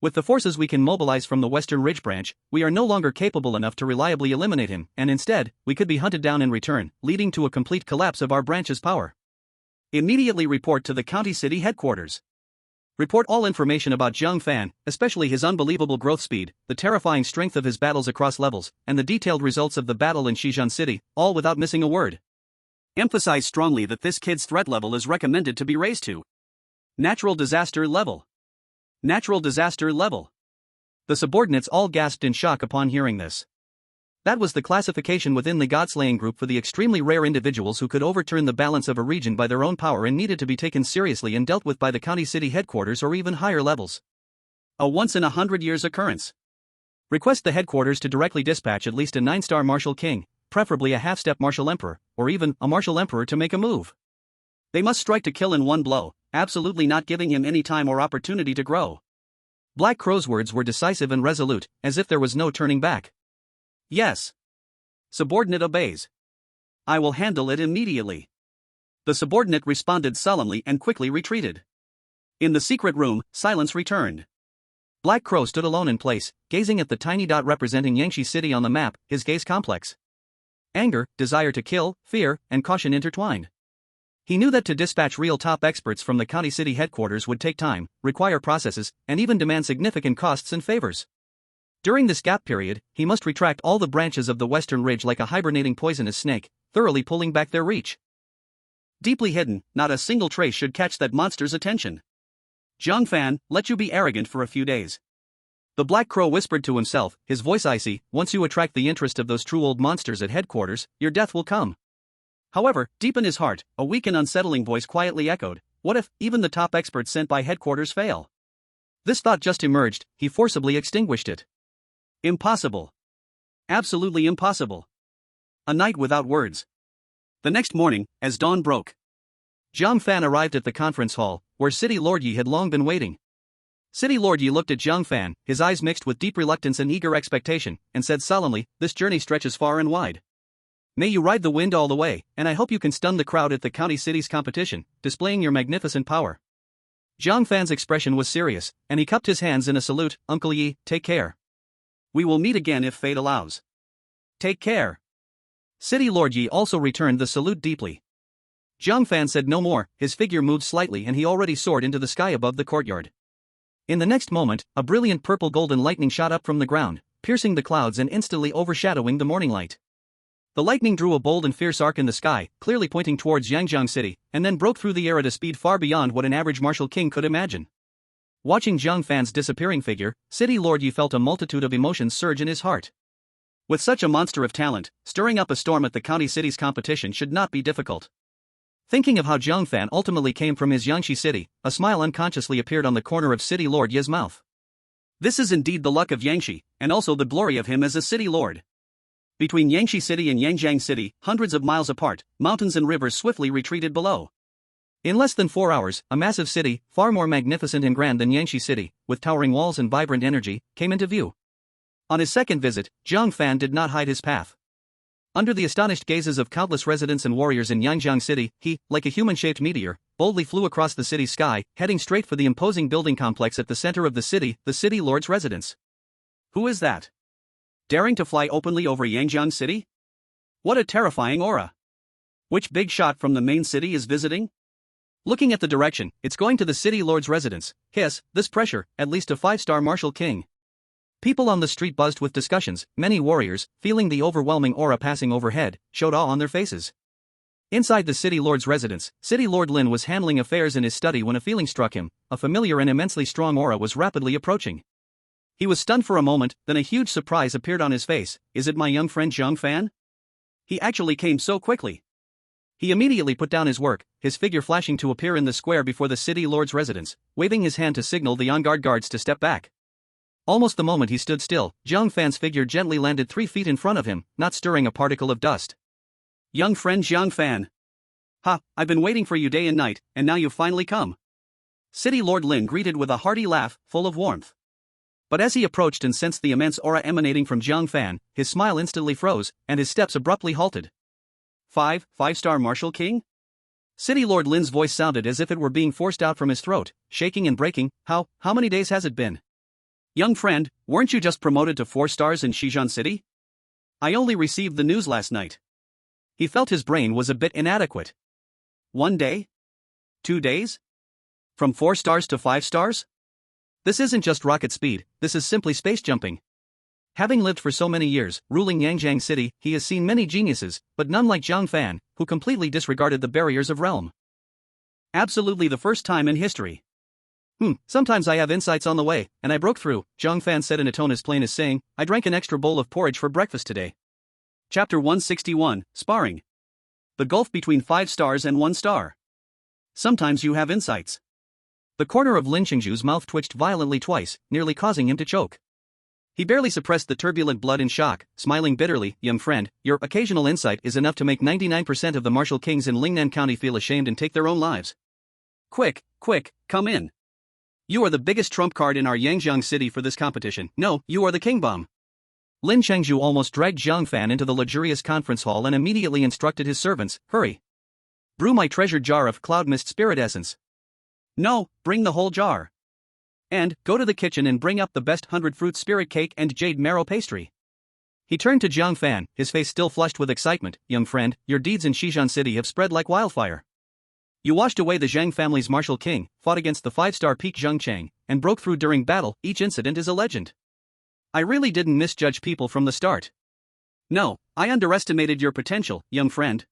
With the forces we can mobilize from the Western Ridge branch, we are no longer capable enough to reliably eliminate him, and instead, we could be hunted down in return, leading to a complete collapse of our branch's power. Immediately report to the county city headquarters. Report all information about Jiang Fan, especially his unbelievable growth speed, the terrifying strength of his battles across levels, and the detailed results of the battle in Shizhan City, all without missing a word. Emphasize strongly that this kid's threat level is recommended to be raised to natural disaster level. Natural disaster level. The subordinates all gasped in shock upon hearing this. That was the classification within the God-slaying group for the extremely rare individuals who could overturn the balance of a region by their own power and needed to be taken seriously and dealt with by the county city headquarters or even higher levels. A once-in-100 years occurrence. Request the headquarters to directly dispatch at least a 9-star Martial King, preferably a half-step Martial Emperor, or even a Martial Emperor to make a move. They must strike to kill in one blow, absolutely not giving him any time or opportunity to grow. Black Crow's words were decisive and resolute, as if there was no turning back. Yes. Subordinate obeys. I will handle it immediately. The subordinate responded solemnly and quickly retreated. In the secret room, silence returned. Black Crow stood alone in place, gazing at the tiny dot representing Yangshi City on the map, his gaze complex. Anger, desire to kill, fear, and caution intertwined. He knew that to dispatch real top experts from the county city headquarters would take time, require processes, and even demand significant costs and favors. During this gap period, he must retract all the branches of the Western Ridge like a hibernating poisonous snake, thoroughly pulling back their reach. Deeply hidden, not a single trace should catch that monster's attention. Jiang Fan, let you be arrogant for a few days. The Black Crow whispered to himself, his voice icy. Once you attract the interest of those true old monsters at headquarters, your death will come. However, deep in his heart, a weak and unsettling voice quietly echoed, what if even the top experts sent by headquarters fail? This thought just emerged, he forcibly extinguished it. Impossible. Absolutely impossible. A night without words. The next morning, as dawn broke,
Jiang Fan arrived at the conference hall, where City Lord Yi had long been waiting. City Lord Yi looked at Jiang Fan, his eyes mixed with deep reluctance and eager expectation, and said solemnly, "This journey stretches far and wide. May you ride the wind all the way, and I hope you can stun the crowd at the county city's competition, displaying your magnificent power." Jiang Fan's expression was serious, and he cupped his hands in a salute. "Uncle Yi, take care. We will meet again if fate allows." "Take care." City Lord Yi also returned the salute deeply. Jiang Fan said no more, his figure moved slightly and he already soared into the sky above the courtyard. In the next moment, a brilliant purple-golden lightning shot up from the ground, piercing the clouds and instantly overshadowing the morning light. The lightning drew a bold and fierce arc in the sky, clearly pointing towards Yangjiang City, and then broke through the air at a speed far beyond what an average martial king could imagine. Watching Jiang Fan's disappearing figure, City Lord Yi felt a multitude of emotions surge in his heart. With such a monster of talent, stirring up a storm at the county city's competition should not be difficult. Thinking of how Jiang Fan ultimately came from his Yangshi city, a smile unconsciously appeared on the corner of City Lord Yi's mouth. This is indeed the luck of Yangshi, and also the glory of him as a city lord. Between Yangshi City and Yangjiang City, hundreds of miles apart, mountains and rivers swiftly retreated below. In less than 4 hours, a massive city, far more magnificent and grand than Yangshi City, with towering walls and vibrant energy, came into view. On his second visit, Jiang Fan did not hide his path. Under the astonished gazes of countless residents and warriors in Yangjiang City, he, like a human-shaped meteor, boldly flew across the city's sky, heading straight for the imposing building complex at the center of the city Lord's residence. Who is that? Daring to fly openly over Yangjiang City? What a terrifying aura! Which big shot from the main city is visiting? Looking at the direction, it's going to the City Lord's residence. Hiss, this pressure, at least a 5-star martial king. People on the street buzzed with discussions, many warriors, feeling the overwhelming aura passing overhead, showed awe on their faces. Inside the City Lord's residence, City Lord Lin was handling affairs in his study when a feeling struck him. A familiar and immensely strong aura was rapidly approaching. He was stunned for a moment, then a huge surprise appeared on his face. Is it my young friend Jiang Fan? He actually came so quickly. He immediately put down his work, his figure flashing to appear in the square before the City Lord's residence, waving his hand to signal the on-guard guards to step back. Almost the moment he stood still, Jiang Fan's figure gently landed 3 feet in front of him, not stirring a particle of dust. Young friend Jiang Fan. Ha, I've been waiting for you day and night, and now you've finally come. City Lord Lin greeted with a hearty laugh, full of warmth. But as he approached and sensed the immense aura emanating from Jiang Fan, his smile instantly froze, and his steps abruptly halted. 5-star martial king? City Lord Lin's voice sounded as if it were being forced out from his throat, shaking and breaking. How many days has it been? Young friend, weren't you just promoted to 4 stars in Shijian City? I only received the news last night. He felt his brain was a bit inadequate. 1 day? 2 days? From 4 stars to 5 stars? This isn't just rocket speed, this is simply space jumping. Having lived for so many years, ruling Yangjiang City, he has seen many geniuses, but none like Jiang Fan, who completely disregarded the barriers of realm. Absolutely the first time in history. Sometimes I have insights on the way, and I broke through, Jiang Fan said in a tone as plain as saying, I drank an extra bowl of porridge for breakfast today. Chapter 161, Sparring. The gulf between 5 stars and 1 star. Sometimes you have insights. The corner of Lin Qingzhu's mouth twitched violently twice, nearly causing him to choke. He barely suppressed the turbulent blood in shock, smiling bitterly. Young friend, your occasional insight is enough to make 99% of the martial kings in Lingnan County feel ashamed and take their own lives. Quick, come in. You are the biggest trump card in our Yangjiang City for this competition. No, you are the king bomb. Lin Qingzhu almost dragged Jiang Fan into the luxurious conference hall and immediately instructed his servants, hurry. Brew my treasured jar of cloud mist spirit essence. No, bring the whole jar. And, go to the kitchen and bring up the best 100-fruit spirit cake and jade marrow pastry. He turned to Jiang Fan, his face still flushed with excitement. Young friend, your deeds in Shijian City have spread like wildfire. You washed away the Zhang family's martial king, fought against the 5-star peak Zheng Chang, and broke through during battle. Each incident is a legend. I really didn't misjudge people from the start. No, I underestimated your potential, young friend.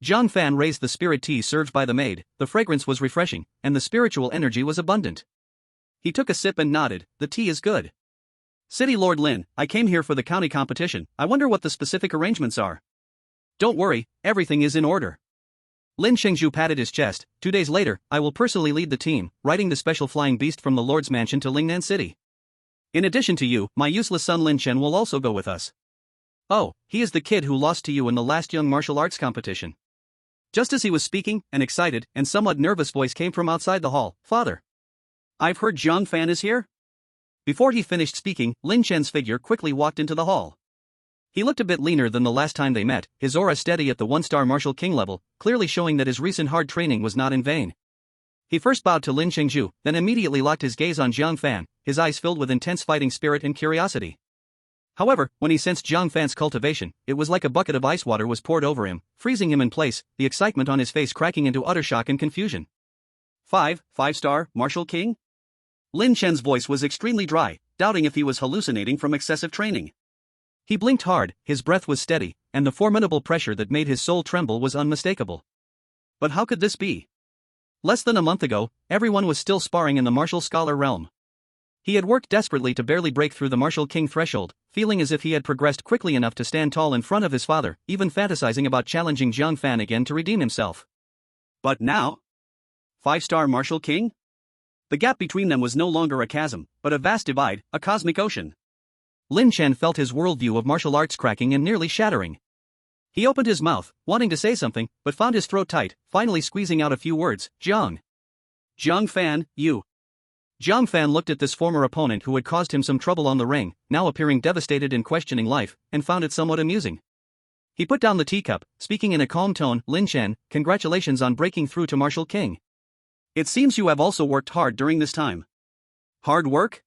Jiang Fan raised the spirit tea served by the maid. The fragrance was refreshing, and the spiritual energy was abundant. He took a sip and nodded. The tea is good. City Lord Lin, I came here for the county competition. I wonder what the specific arrangements are. Don't worry, everything is in order. Lin Qingzhu patted his chest. 2 days later, I will personally lead the team, riding the special flying beast from the Lord's mansion to Lingnan City. In addition to you, my useless son Lin Chen will also go with us. Oh, he is the kid who lost to you in the last young martial arts competition. Just as he was speaking, an excited and somewhat nervous voice came from outside the hall. "Father, I've heard Jiang Fan is here?" Before he finished speaking, Lin Chen's figure quickly walked into the hall. He looked a bit leaner than the last time they met, his aura steady at the one-star martial king level, clearly showing that his recent hard training was not in vain. He first bowed to Lin Chengzhu, then immediately locked his gaze on Jiang Fan, his eyes filled with intense fighting spirit and curiosity. However, when he sensed Jiang Fan's cultivation, it was like a bucket of ice water was poured over him, freezing him in place, the excitement on his face cracking into utter shock and confusion. Five-star martial king? Lin Chen's voice was extremely dry, doubting if he was hallucinating from excessive training. He blinked hard, his breath was steady, and the formidable pressure that made his soul tremble was unmistakable. But how could this be? Less than a month ago, everyone was still sparring in the martial scholar realm. He had worked desperately to barely break through the martial king threshold, feeling as if he had progressed quickly enough to stand tall in front of his father, even fantasizing about challenging Jiang Fan again to redeem himself. But now? Five-star martial king? The gap between them was no longer a chasm, but a vast divide, a cosmic ocean. Lin Chen felt his worldview of martial arts cracking and nearly shattering. He opened his mouth, wanting to say something, but found his throat tight, finally squeezing out a few words. Jiang Fan, you. Jiang Fan looked at this former opponent who had caused him some trouble on the ring, now appearing devastated and questioning life, and found it somewhat amusing. He put down the teacup, speaking in a calm tone. Lin Chen, congratulations on breaking through to Martial King. It seems you have also worked hard during this time. Hard work?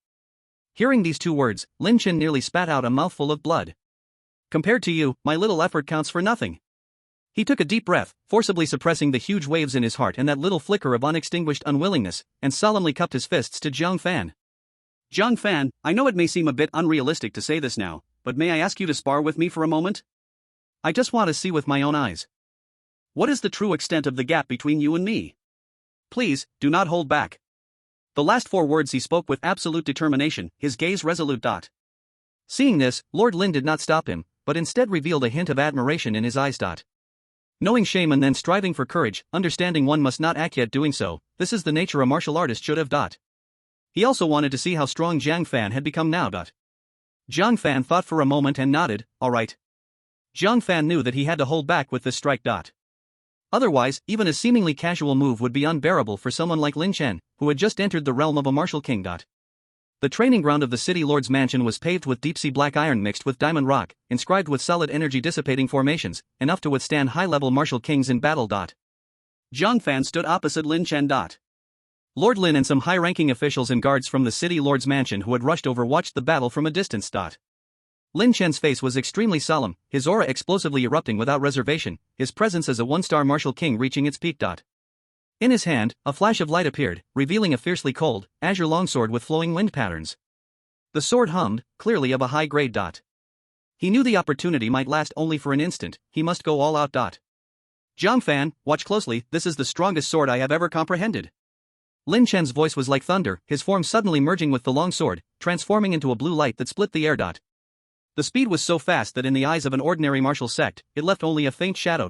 Hearing these two words, Lin Chen nearly spat out a mouthful of blood. Compared to you, my little effort counts for nothing. He took a deep breath, forcibly suppressing the huge waves in his heart and that little flicker of unextinguished unwillingness, and solemnly cupped his fists to Jiang Fan. Jiang Fan, I know it may seem a bit unrealistic to say this now, but may I ask you to spar with me for a moment? I just want to see with my own eyes. What is the true extent of the gap between you and me? Please, do not hold back. The last four words he spoke with absolute determination, his gaze resolute. Seeing this, Lord Lin did not stop him, but instead revealed a hint of admiration in his eyes. Knowing shame and then striving for courage, understanding one must not act yet doing so, this is the nature a martial artist should have. He also wanted to see how strong Jiang Fan had become now. Jiang Fan thought for a moment and nodded, alright. Jiang Fan knew that he had to hold back with this strike. Otherwise, even a seemingly casual move would be unbearable for someone like Lin Chen, who had just entered the realm of a martial king. The training ground of the city lord's mansion was paved with deep-sea black iron mixed with diamond rock, inscribed with solid energy-dissipating formations, enough to withstand high-level martial kings in battle. Jiang Fan stood opposite Lin Chen. Lord Lin and some high-ranking officials and guards from the city lord's mansion who had rushed over watched the battle from a distance. Lin Chen's face was extremely solemn, his aura explosively erupting without reservation, his presence as a one-star martial king reaching its peak. In his hand, a flash of light appeared, revealing a fiercely cold, azure longsword with flowing wind patterns. The sword hummed, clearly of a high grade. He knew the opportunity might last only for an instant, he must go all out. Jiang Fan, watch closely, this is the strongest sword I have ever comprehended. Lin Chen's voice was like thunder, his form suddenly merging with the long sword, transforming into a blue light that split the air. The speed was so fast that in the eyes of an ordinary martial sect, it left only a faint shadow.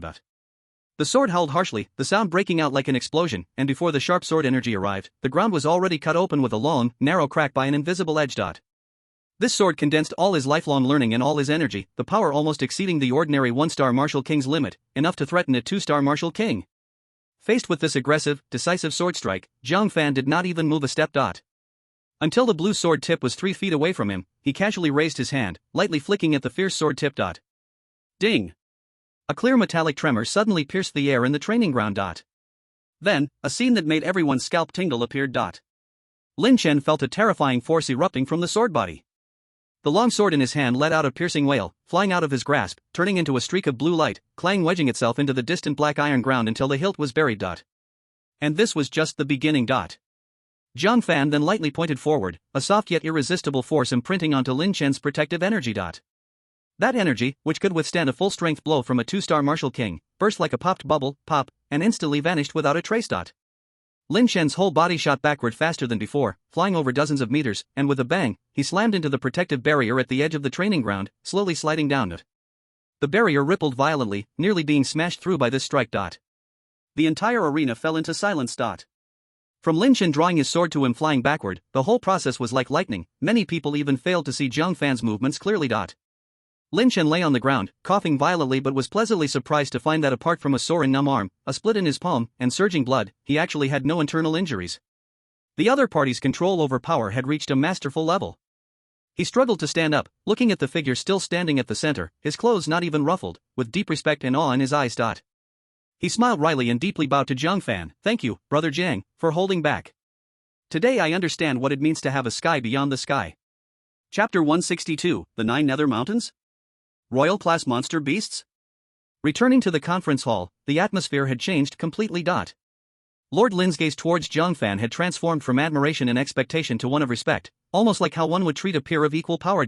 The sword howled harshly, the sound breaking out like an explosion, and before the sharp sword energy arrived, the ground was already cut open with a long, narrow crack by an invisible edge. This sword condensed all his lifelong learning and all his energy, the power almost exceeding the ordinary one-star martial king's limit, enough to threaten a two-star martial king. Faced with this aggressive, decisive sword strike, Jiang Fan did not even move a step. Until the blue sword tip was 3 feet away from him, he casually raised his hand, lightly flicking at the fierce sword tip. Ding! A clear metallic tremor suddenly pierced the air in the training ground. Then, a scene that made everyone's scalp tingle appeared. Lin Chen felt a terrifying force erupting from the sword body. The long sword in his hand let out a piercing wail, flying out of his grasp, turning into a streak of blue light, clang wedging itself into the distant black iron ground until the hilt was buried. And this was just the beginning. Jiang Fan then lightly pointed forward, a soft yet irresistible force imprinting onto Lin Chen's protective energy. That energy, which could withstand a full-strength blow from a two-star martial king, burst like a popped bubble, and instantly vanished without a trace. Lin Chen's whole body shot backward faster than before, flying over dozens of meters, and with a bang, he slammed into the protective barrier at the edge of the training ground, slowly sliding down. The barrier rippled violently, nearly being smashed through by this strike. The entire arena fell into silence. From Lin Chen drawing his sword to him flying backward, the whole process was like lightning, many people even failed to see Jiang Fan's movements clearly. Lin Chen lay on the ground, coughing violently, but was pleasantly surprised to find that apart from a sore and numb arm, a split in his palm, and surging blood, he actually had no internal injuries. The other party's control over power had reached a masterful level. He struggled to stand up, looking at the figure still standing at the center, his clothes not even ruffled, with deep respect and awe in his eyes. He smiled wryly and deeply bowed to Jiang Fan. "Thank you, Brother Jiang, for holding back. Today I understand what it means to have a sky beyond the sky." Chapter 162, The Nine Nether Mountains? Royal Class Monster Beasts? Returning to the conference hall, the atmosphere had changed completely. Lord Lin's gaze towards Jiang Fan had transformed from admiration and expectation to one of respect, almost like how one would treat a peer of equal power.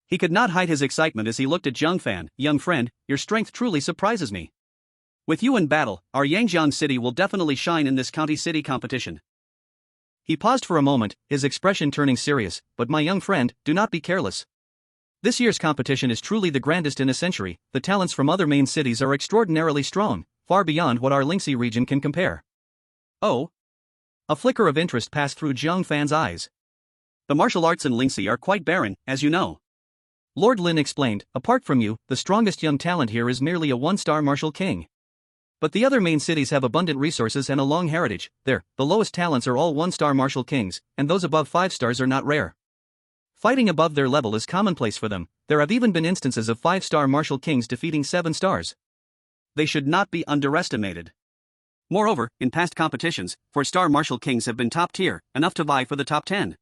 He could not hide his excitement as he looked at Jiang Fan. "Young friend, your strength truly surprises me. With you in battle, our Yangjiang city will definitely shine in this county city competition." He paused for a moment, his expression turning serious. "But my young friend, do not be careless. This year's competition is truly the grandest in a century. The talents from other main cities are extraordinarily strong, far beyond what our Lingxi region can compare." "Oh?" A flicker of interest passed through Jiang Fan's eyes. "The martial arts in Lingxi are quite barren, as you know." Lord Lin explained. "Apart from you, the strongest young talent here is merely a one-star martial king. But the other main cities have abundant resources and a long heritage. There, the lowest talents are all one-star martial kings, and those above 5 stars are not rare. Fighting above their level is commonplace for them. There have even been instances of 5-star martial kings defeating 7 stars. They should not be underestimated. Moreover, in past competitions, 4-star martial kings have been top tier, enough to vie for the top 10.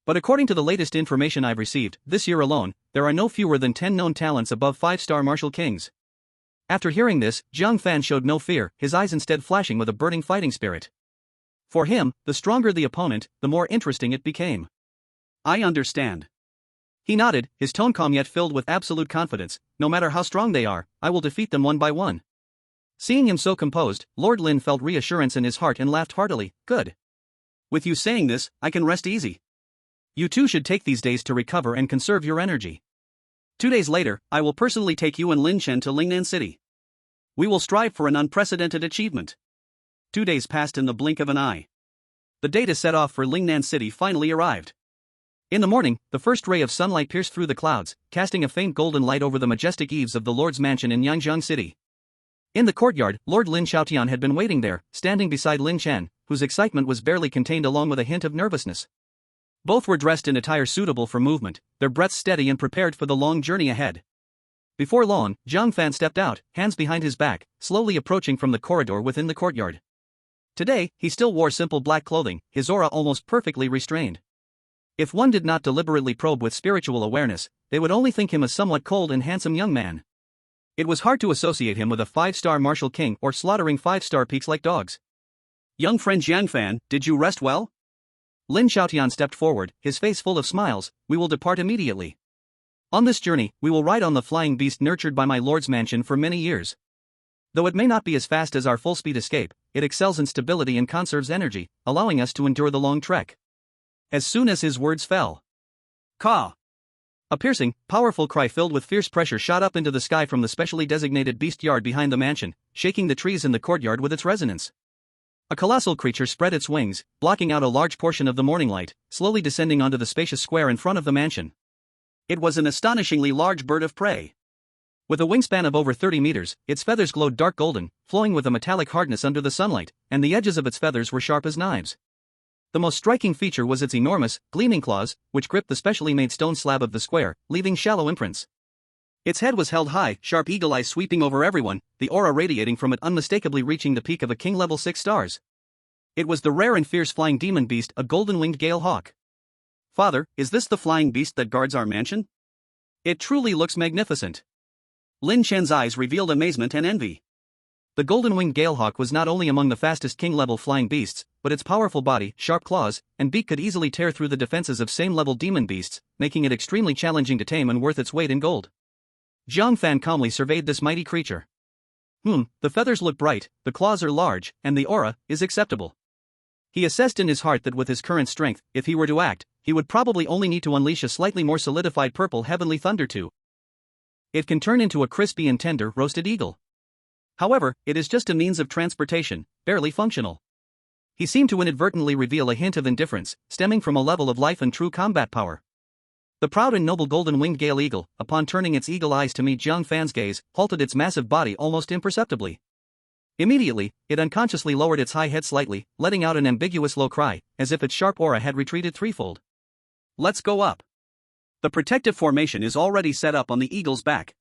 But according to the latest information I've received, this year alone, there are no fewer than 10 known talents above 5-star martial kings." After hearing this, Jiang Fan showed no fear, his eyes instead flashing with a burning fighting spirit. For him, the stronger the opponent, the more interesting it became. "I understand." He nodded, his tone calm yet filled with absolute confidence. "No matter how strong they are, I will defeat them one by one." Seeing him so composed, Lord Lin felt reassurance in his heart and laughed heartily. "Good. With you saying this, I can rest easy. You too should take these days to recover and conserve your energy. 2 days later, I will personally take you and Lin Chen to Lingnan City. We will strive for an unprecedented achievement." 2 days passed in the blink of an eye. The day to set off for Lingnan City finally arrived. In the morning, the first ray of sunlight pierced through the clouds, casting a faint golden light over the majestic eaves of the Lord's mansion in Yangjiang City. In the courtyard, Lord Lin Xiaotian had been waiting there, standing beside Lin Chen, whose excitement was barely contained along with a hint of nervousness. Both were dressed in attire suitable for movement, their breaths steady and prepared for the long journey ahead. Before long, Jiang Fan stepped out, hands behind his back, slowly approaching from the corridor within the courtyard. Today, he still wore simple black clothing, his aura almost perfectly restrained. If one did not deliberately probe with spiritual awareness, they would only think him a somewhat cold and handsome young man. It was hard to associate him with a 5-star martial king or slaughtering 5-star peaks like dogs. "Young friend Jiang Fan, did you rest well?" Lin Xiaotian stepped forward, his face full of smiles. "We will depart immediately. On this journey, we will ride on the flying beast nurtured by my lord's mansion for many years. Though it may not be as fast as our full-speed escape, it excels in stability and conserves energy, allowing us to endure the long trek." As soon as his words fell, "Caw!" a piercing, powerful cry filled with fierce pressure shot up into the sky from the specially designated beast yard behind the mansion, shaking the trees in the courtyard with its resonance. A colossal creature spread its wings, blocking out a large portion of the morning light, slowly descending onto the spacious square in front of the mansion. It was an astonishingly large bird of prey. With a wingspan of over 30 meters, its feathers glowed dark golden, flowing with a metallic hardness under the sunlight, and the edges of its feathers were sharp as knives. The most striking feature was its enormous, gleaming claws, which gripped the specially made stone slab of the square, leaving shallow imprints. Its head was held high, sharp eagle eyes sweeping over everyone, the aura radiating from it unmistakably reaching the peak of a king level 6 stars. It was the rare and fierce flying demon beast, a golden-winged gale hawk. "Father, is this the flying beast that guards our mansion? It truly looks magnificent." Lin Chen's eyes revealed amazement and envy. The golden-winged galehawk was not only among the fastest king-level flying beasts, but its powerful body, sharp claws, and beak could easily tear through the defenses of same-level demon beasts, making it extremely challenging to tame and worth its weight in gold. Jiang Fan calmly surveyed this mighty creature. The feathers look bright, the claws are large, and the aura is acceptable. He assessed in his heart that with his current strength, if he were to act, he would probably only need to unleash a slightly more solidified purple heavenly thunder to. It can turn into a crispy and tender roasted eagle. However, it is just a means of transportation, barely functional. He seemed to inadvertently reveal a hint of indifference, stemming from a level of life and true combat power. The proud and noble golden-winged gale eagle, upon turning its eagle eyes to meet Jiang Fan's gaze, halted its massive body almost imperceptibly. Immediately, it unconsciously lowered its high head slightly, letting out an ambiguous low cry, as if its sharp aura had retreated threefold.
Let's go up. The protective formation is already set up on the eagle's back.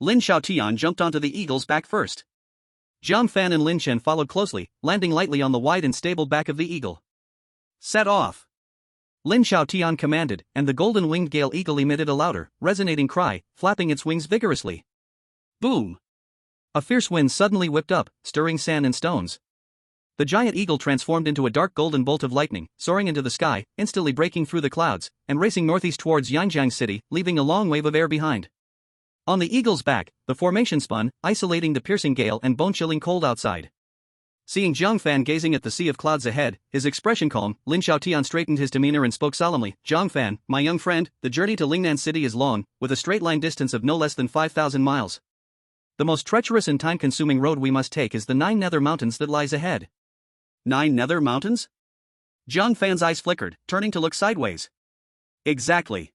Lin Xiaotian jumped onto the eagle's back first. Jiang Fan and Lin Chen followed closely, landing lightly on the wide and stable back of the eagle. Set off! Lin Xiaotian commanded, and the golden-winged gale eagle emitted a louder, resonating cry, flapping its wings vigorously. Boom! A fierce wind suddenly whipped up, stirring sand and stones. The giant eagle transformed into a dark golden bolt of lightning, soaring into the sky, instantly breaking through the clouds, and racing northeast towards Yangjiang City, leaving a long wave of air behind. On the eagle's back, the formation spun, isolating the piercing gale and bone-chilling cold outside. Seeing Jiang Fan gazing at the sea of clouds ahead, his expression calm, Lin Xiaotian straightened his demeanor and spoke solemnly. Jiang Fan, my young friend, the journey to Lingnan City is long, with a straight-line distance of no less than 5,000 miles. The most treacherous and time-consuming road we must take is the 9 nether mountains that lies ahead. 9 nether mountains? Jiang Fan's eyes flickered, turning to look sideways. Exactly.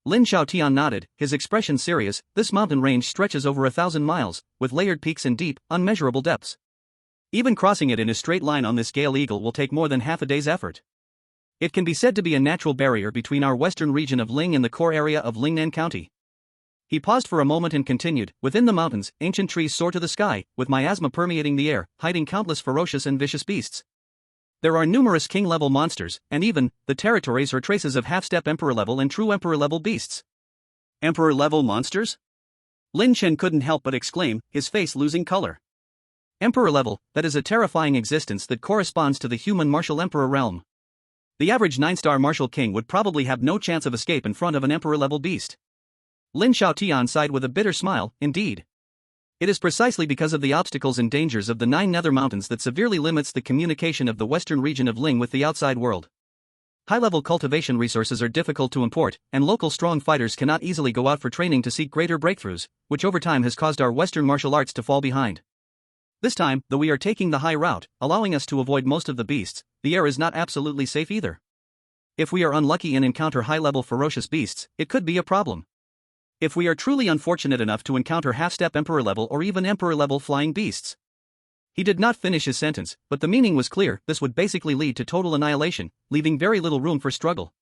Lin Xiaotian nodded, his expression serious. This mountain range stretches over 1,000 miles, with layered peaks and deep, unmeasurable depths. Even crossing it in a straight line on this gale eagle will take more than half a day's effort. It can be said to be a natural barrier between our western region of Ling and the core area of Lingnan County. He paused for a moment and continued, within the mountains, ancient trees soar to the sky, with miasma permeating the air, hiding countless ferocious and vicious beasts. There are numerous king-level monsters, and even, the territories or traces of half-step emperor-level and true emperor-level beasts. Emperor-level monsters? Lin Chen couldn't help but exclaim, his face losing color. Emperor level, that is a terrifying existence that corresponds to the human martial emperor realm. The average 9-star martial king would probably have no chance of escape in front of an emperor-level beast. Lin Xiaotian sighed with a bitter smile, indeed. It is precisely because of the obstacles and dangers of the 9 nether mountains that severely limits the communication of the western region of Ling with the outside world. High-level cultivation resources are difficult to import, and local strong fighters cannot easily go out for training to seek greater breakthroughs, which over time has caused our western martial arts to fall behind. This time, though we are taking the high route, allowing us to avoid most of the beasts, the air is not absolutely safe either. If we are unlucky and encounter high-level ferocious beasts, it could be a problem. If we are truly unfortunate enough to encounter half-step emperor-level or even emperor-level flying beasts. He did not finish his sentence, but the meaning was clear. This would basically lead to total annihilation, leaving very little room for struggle.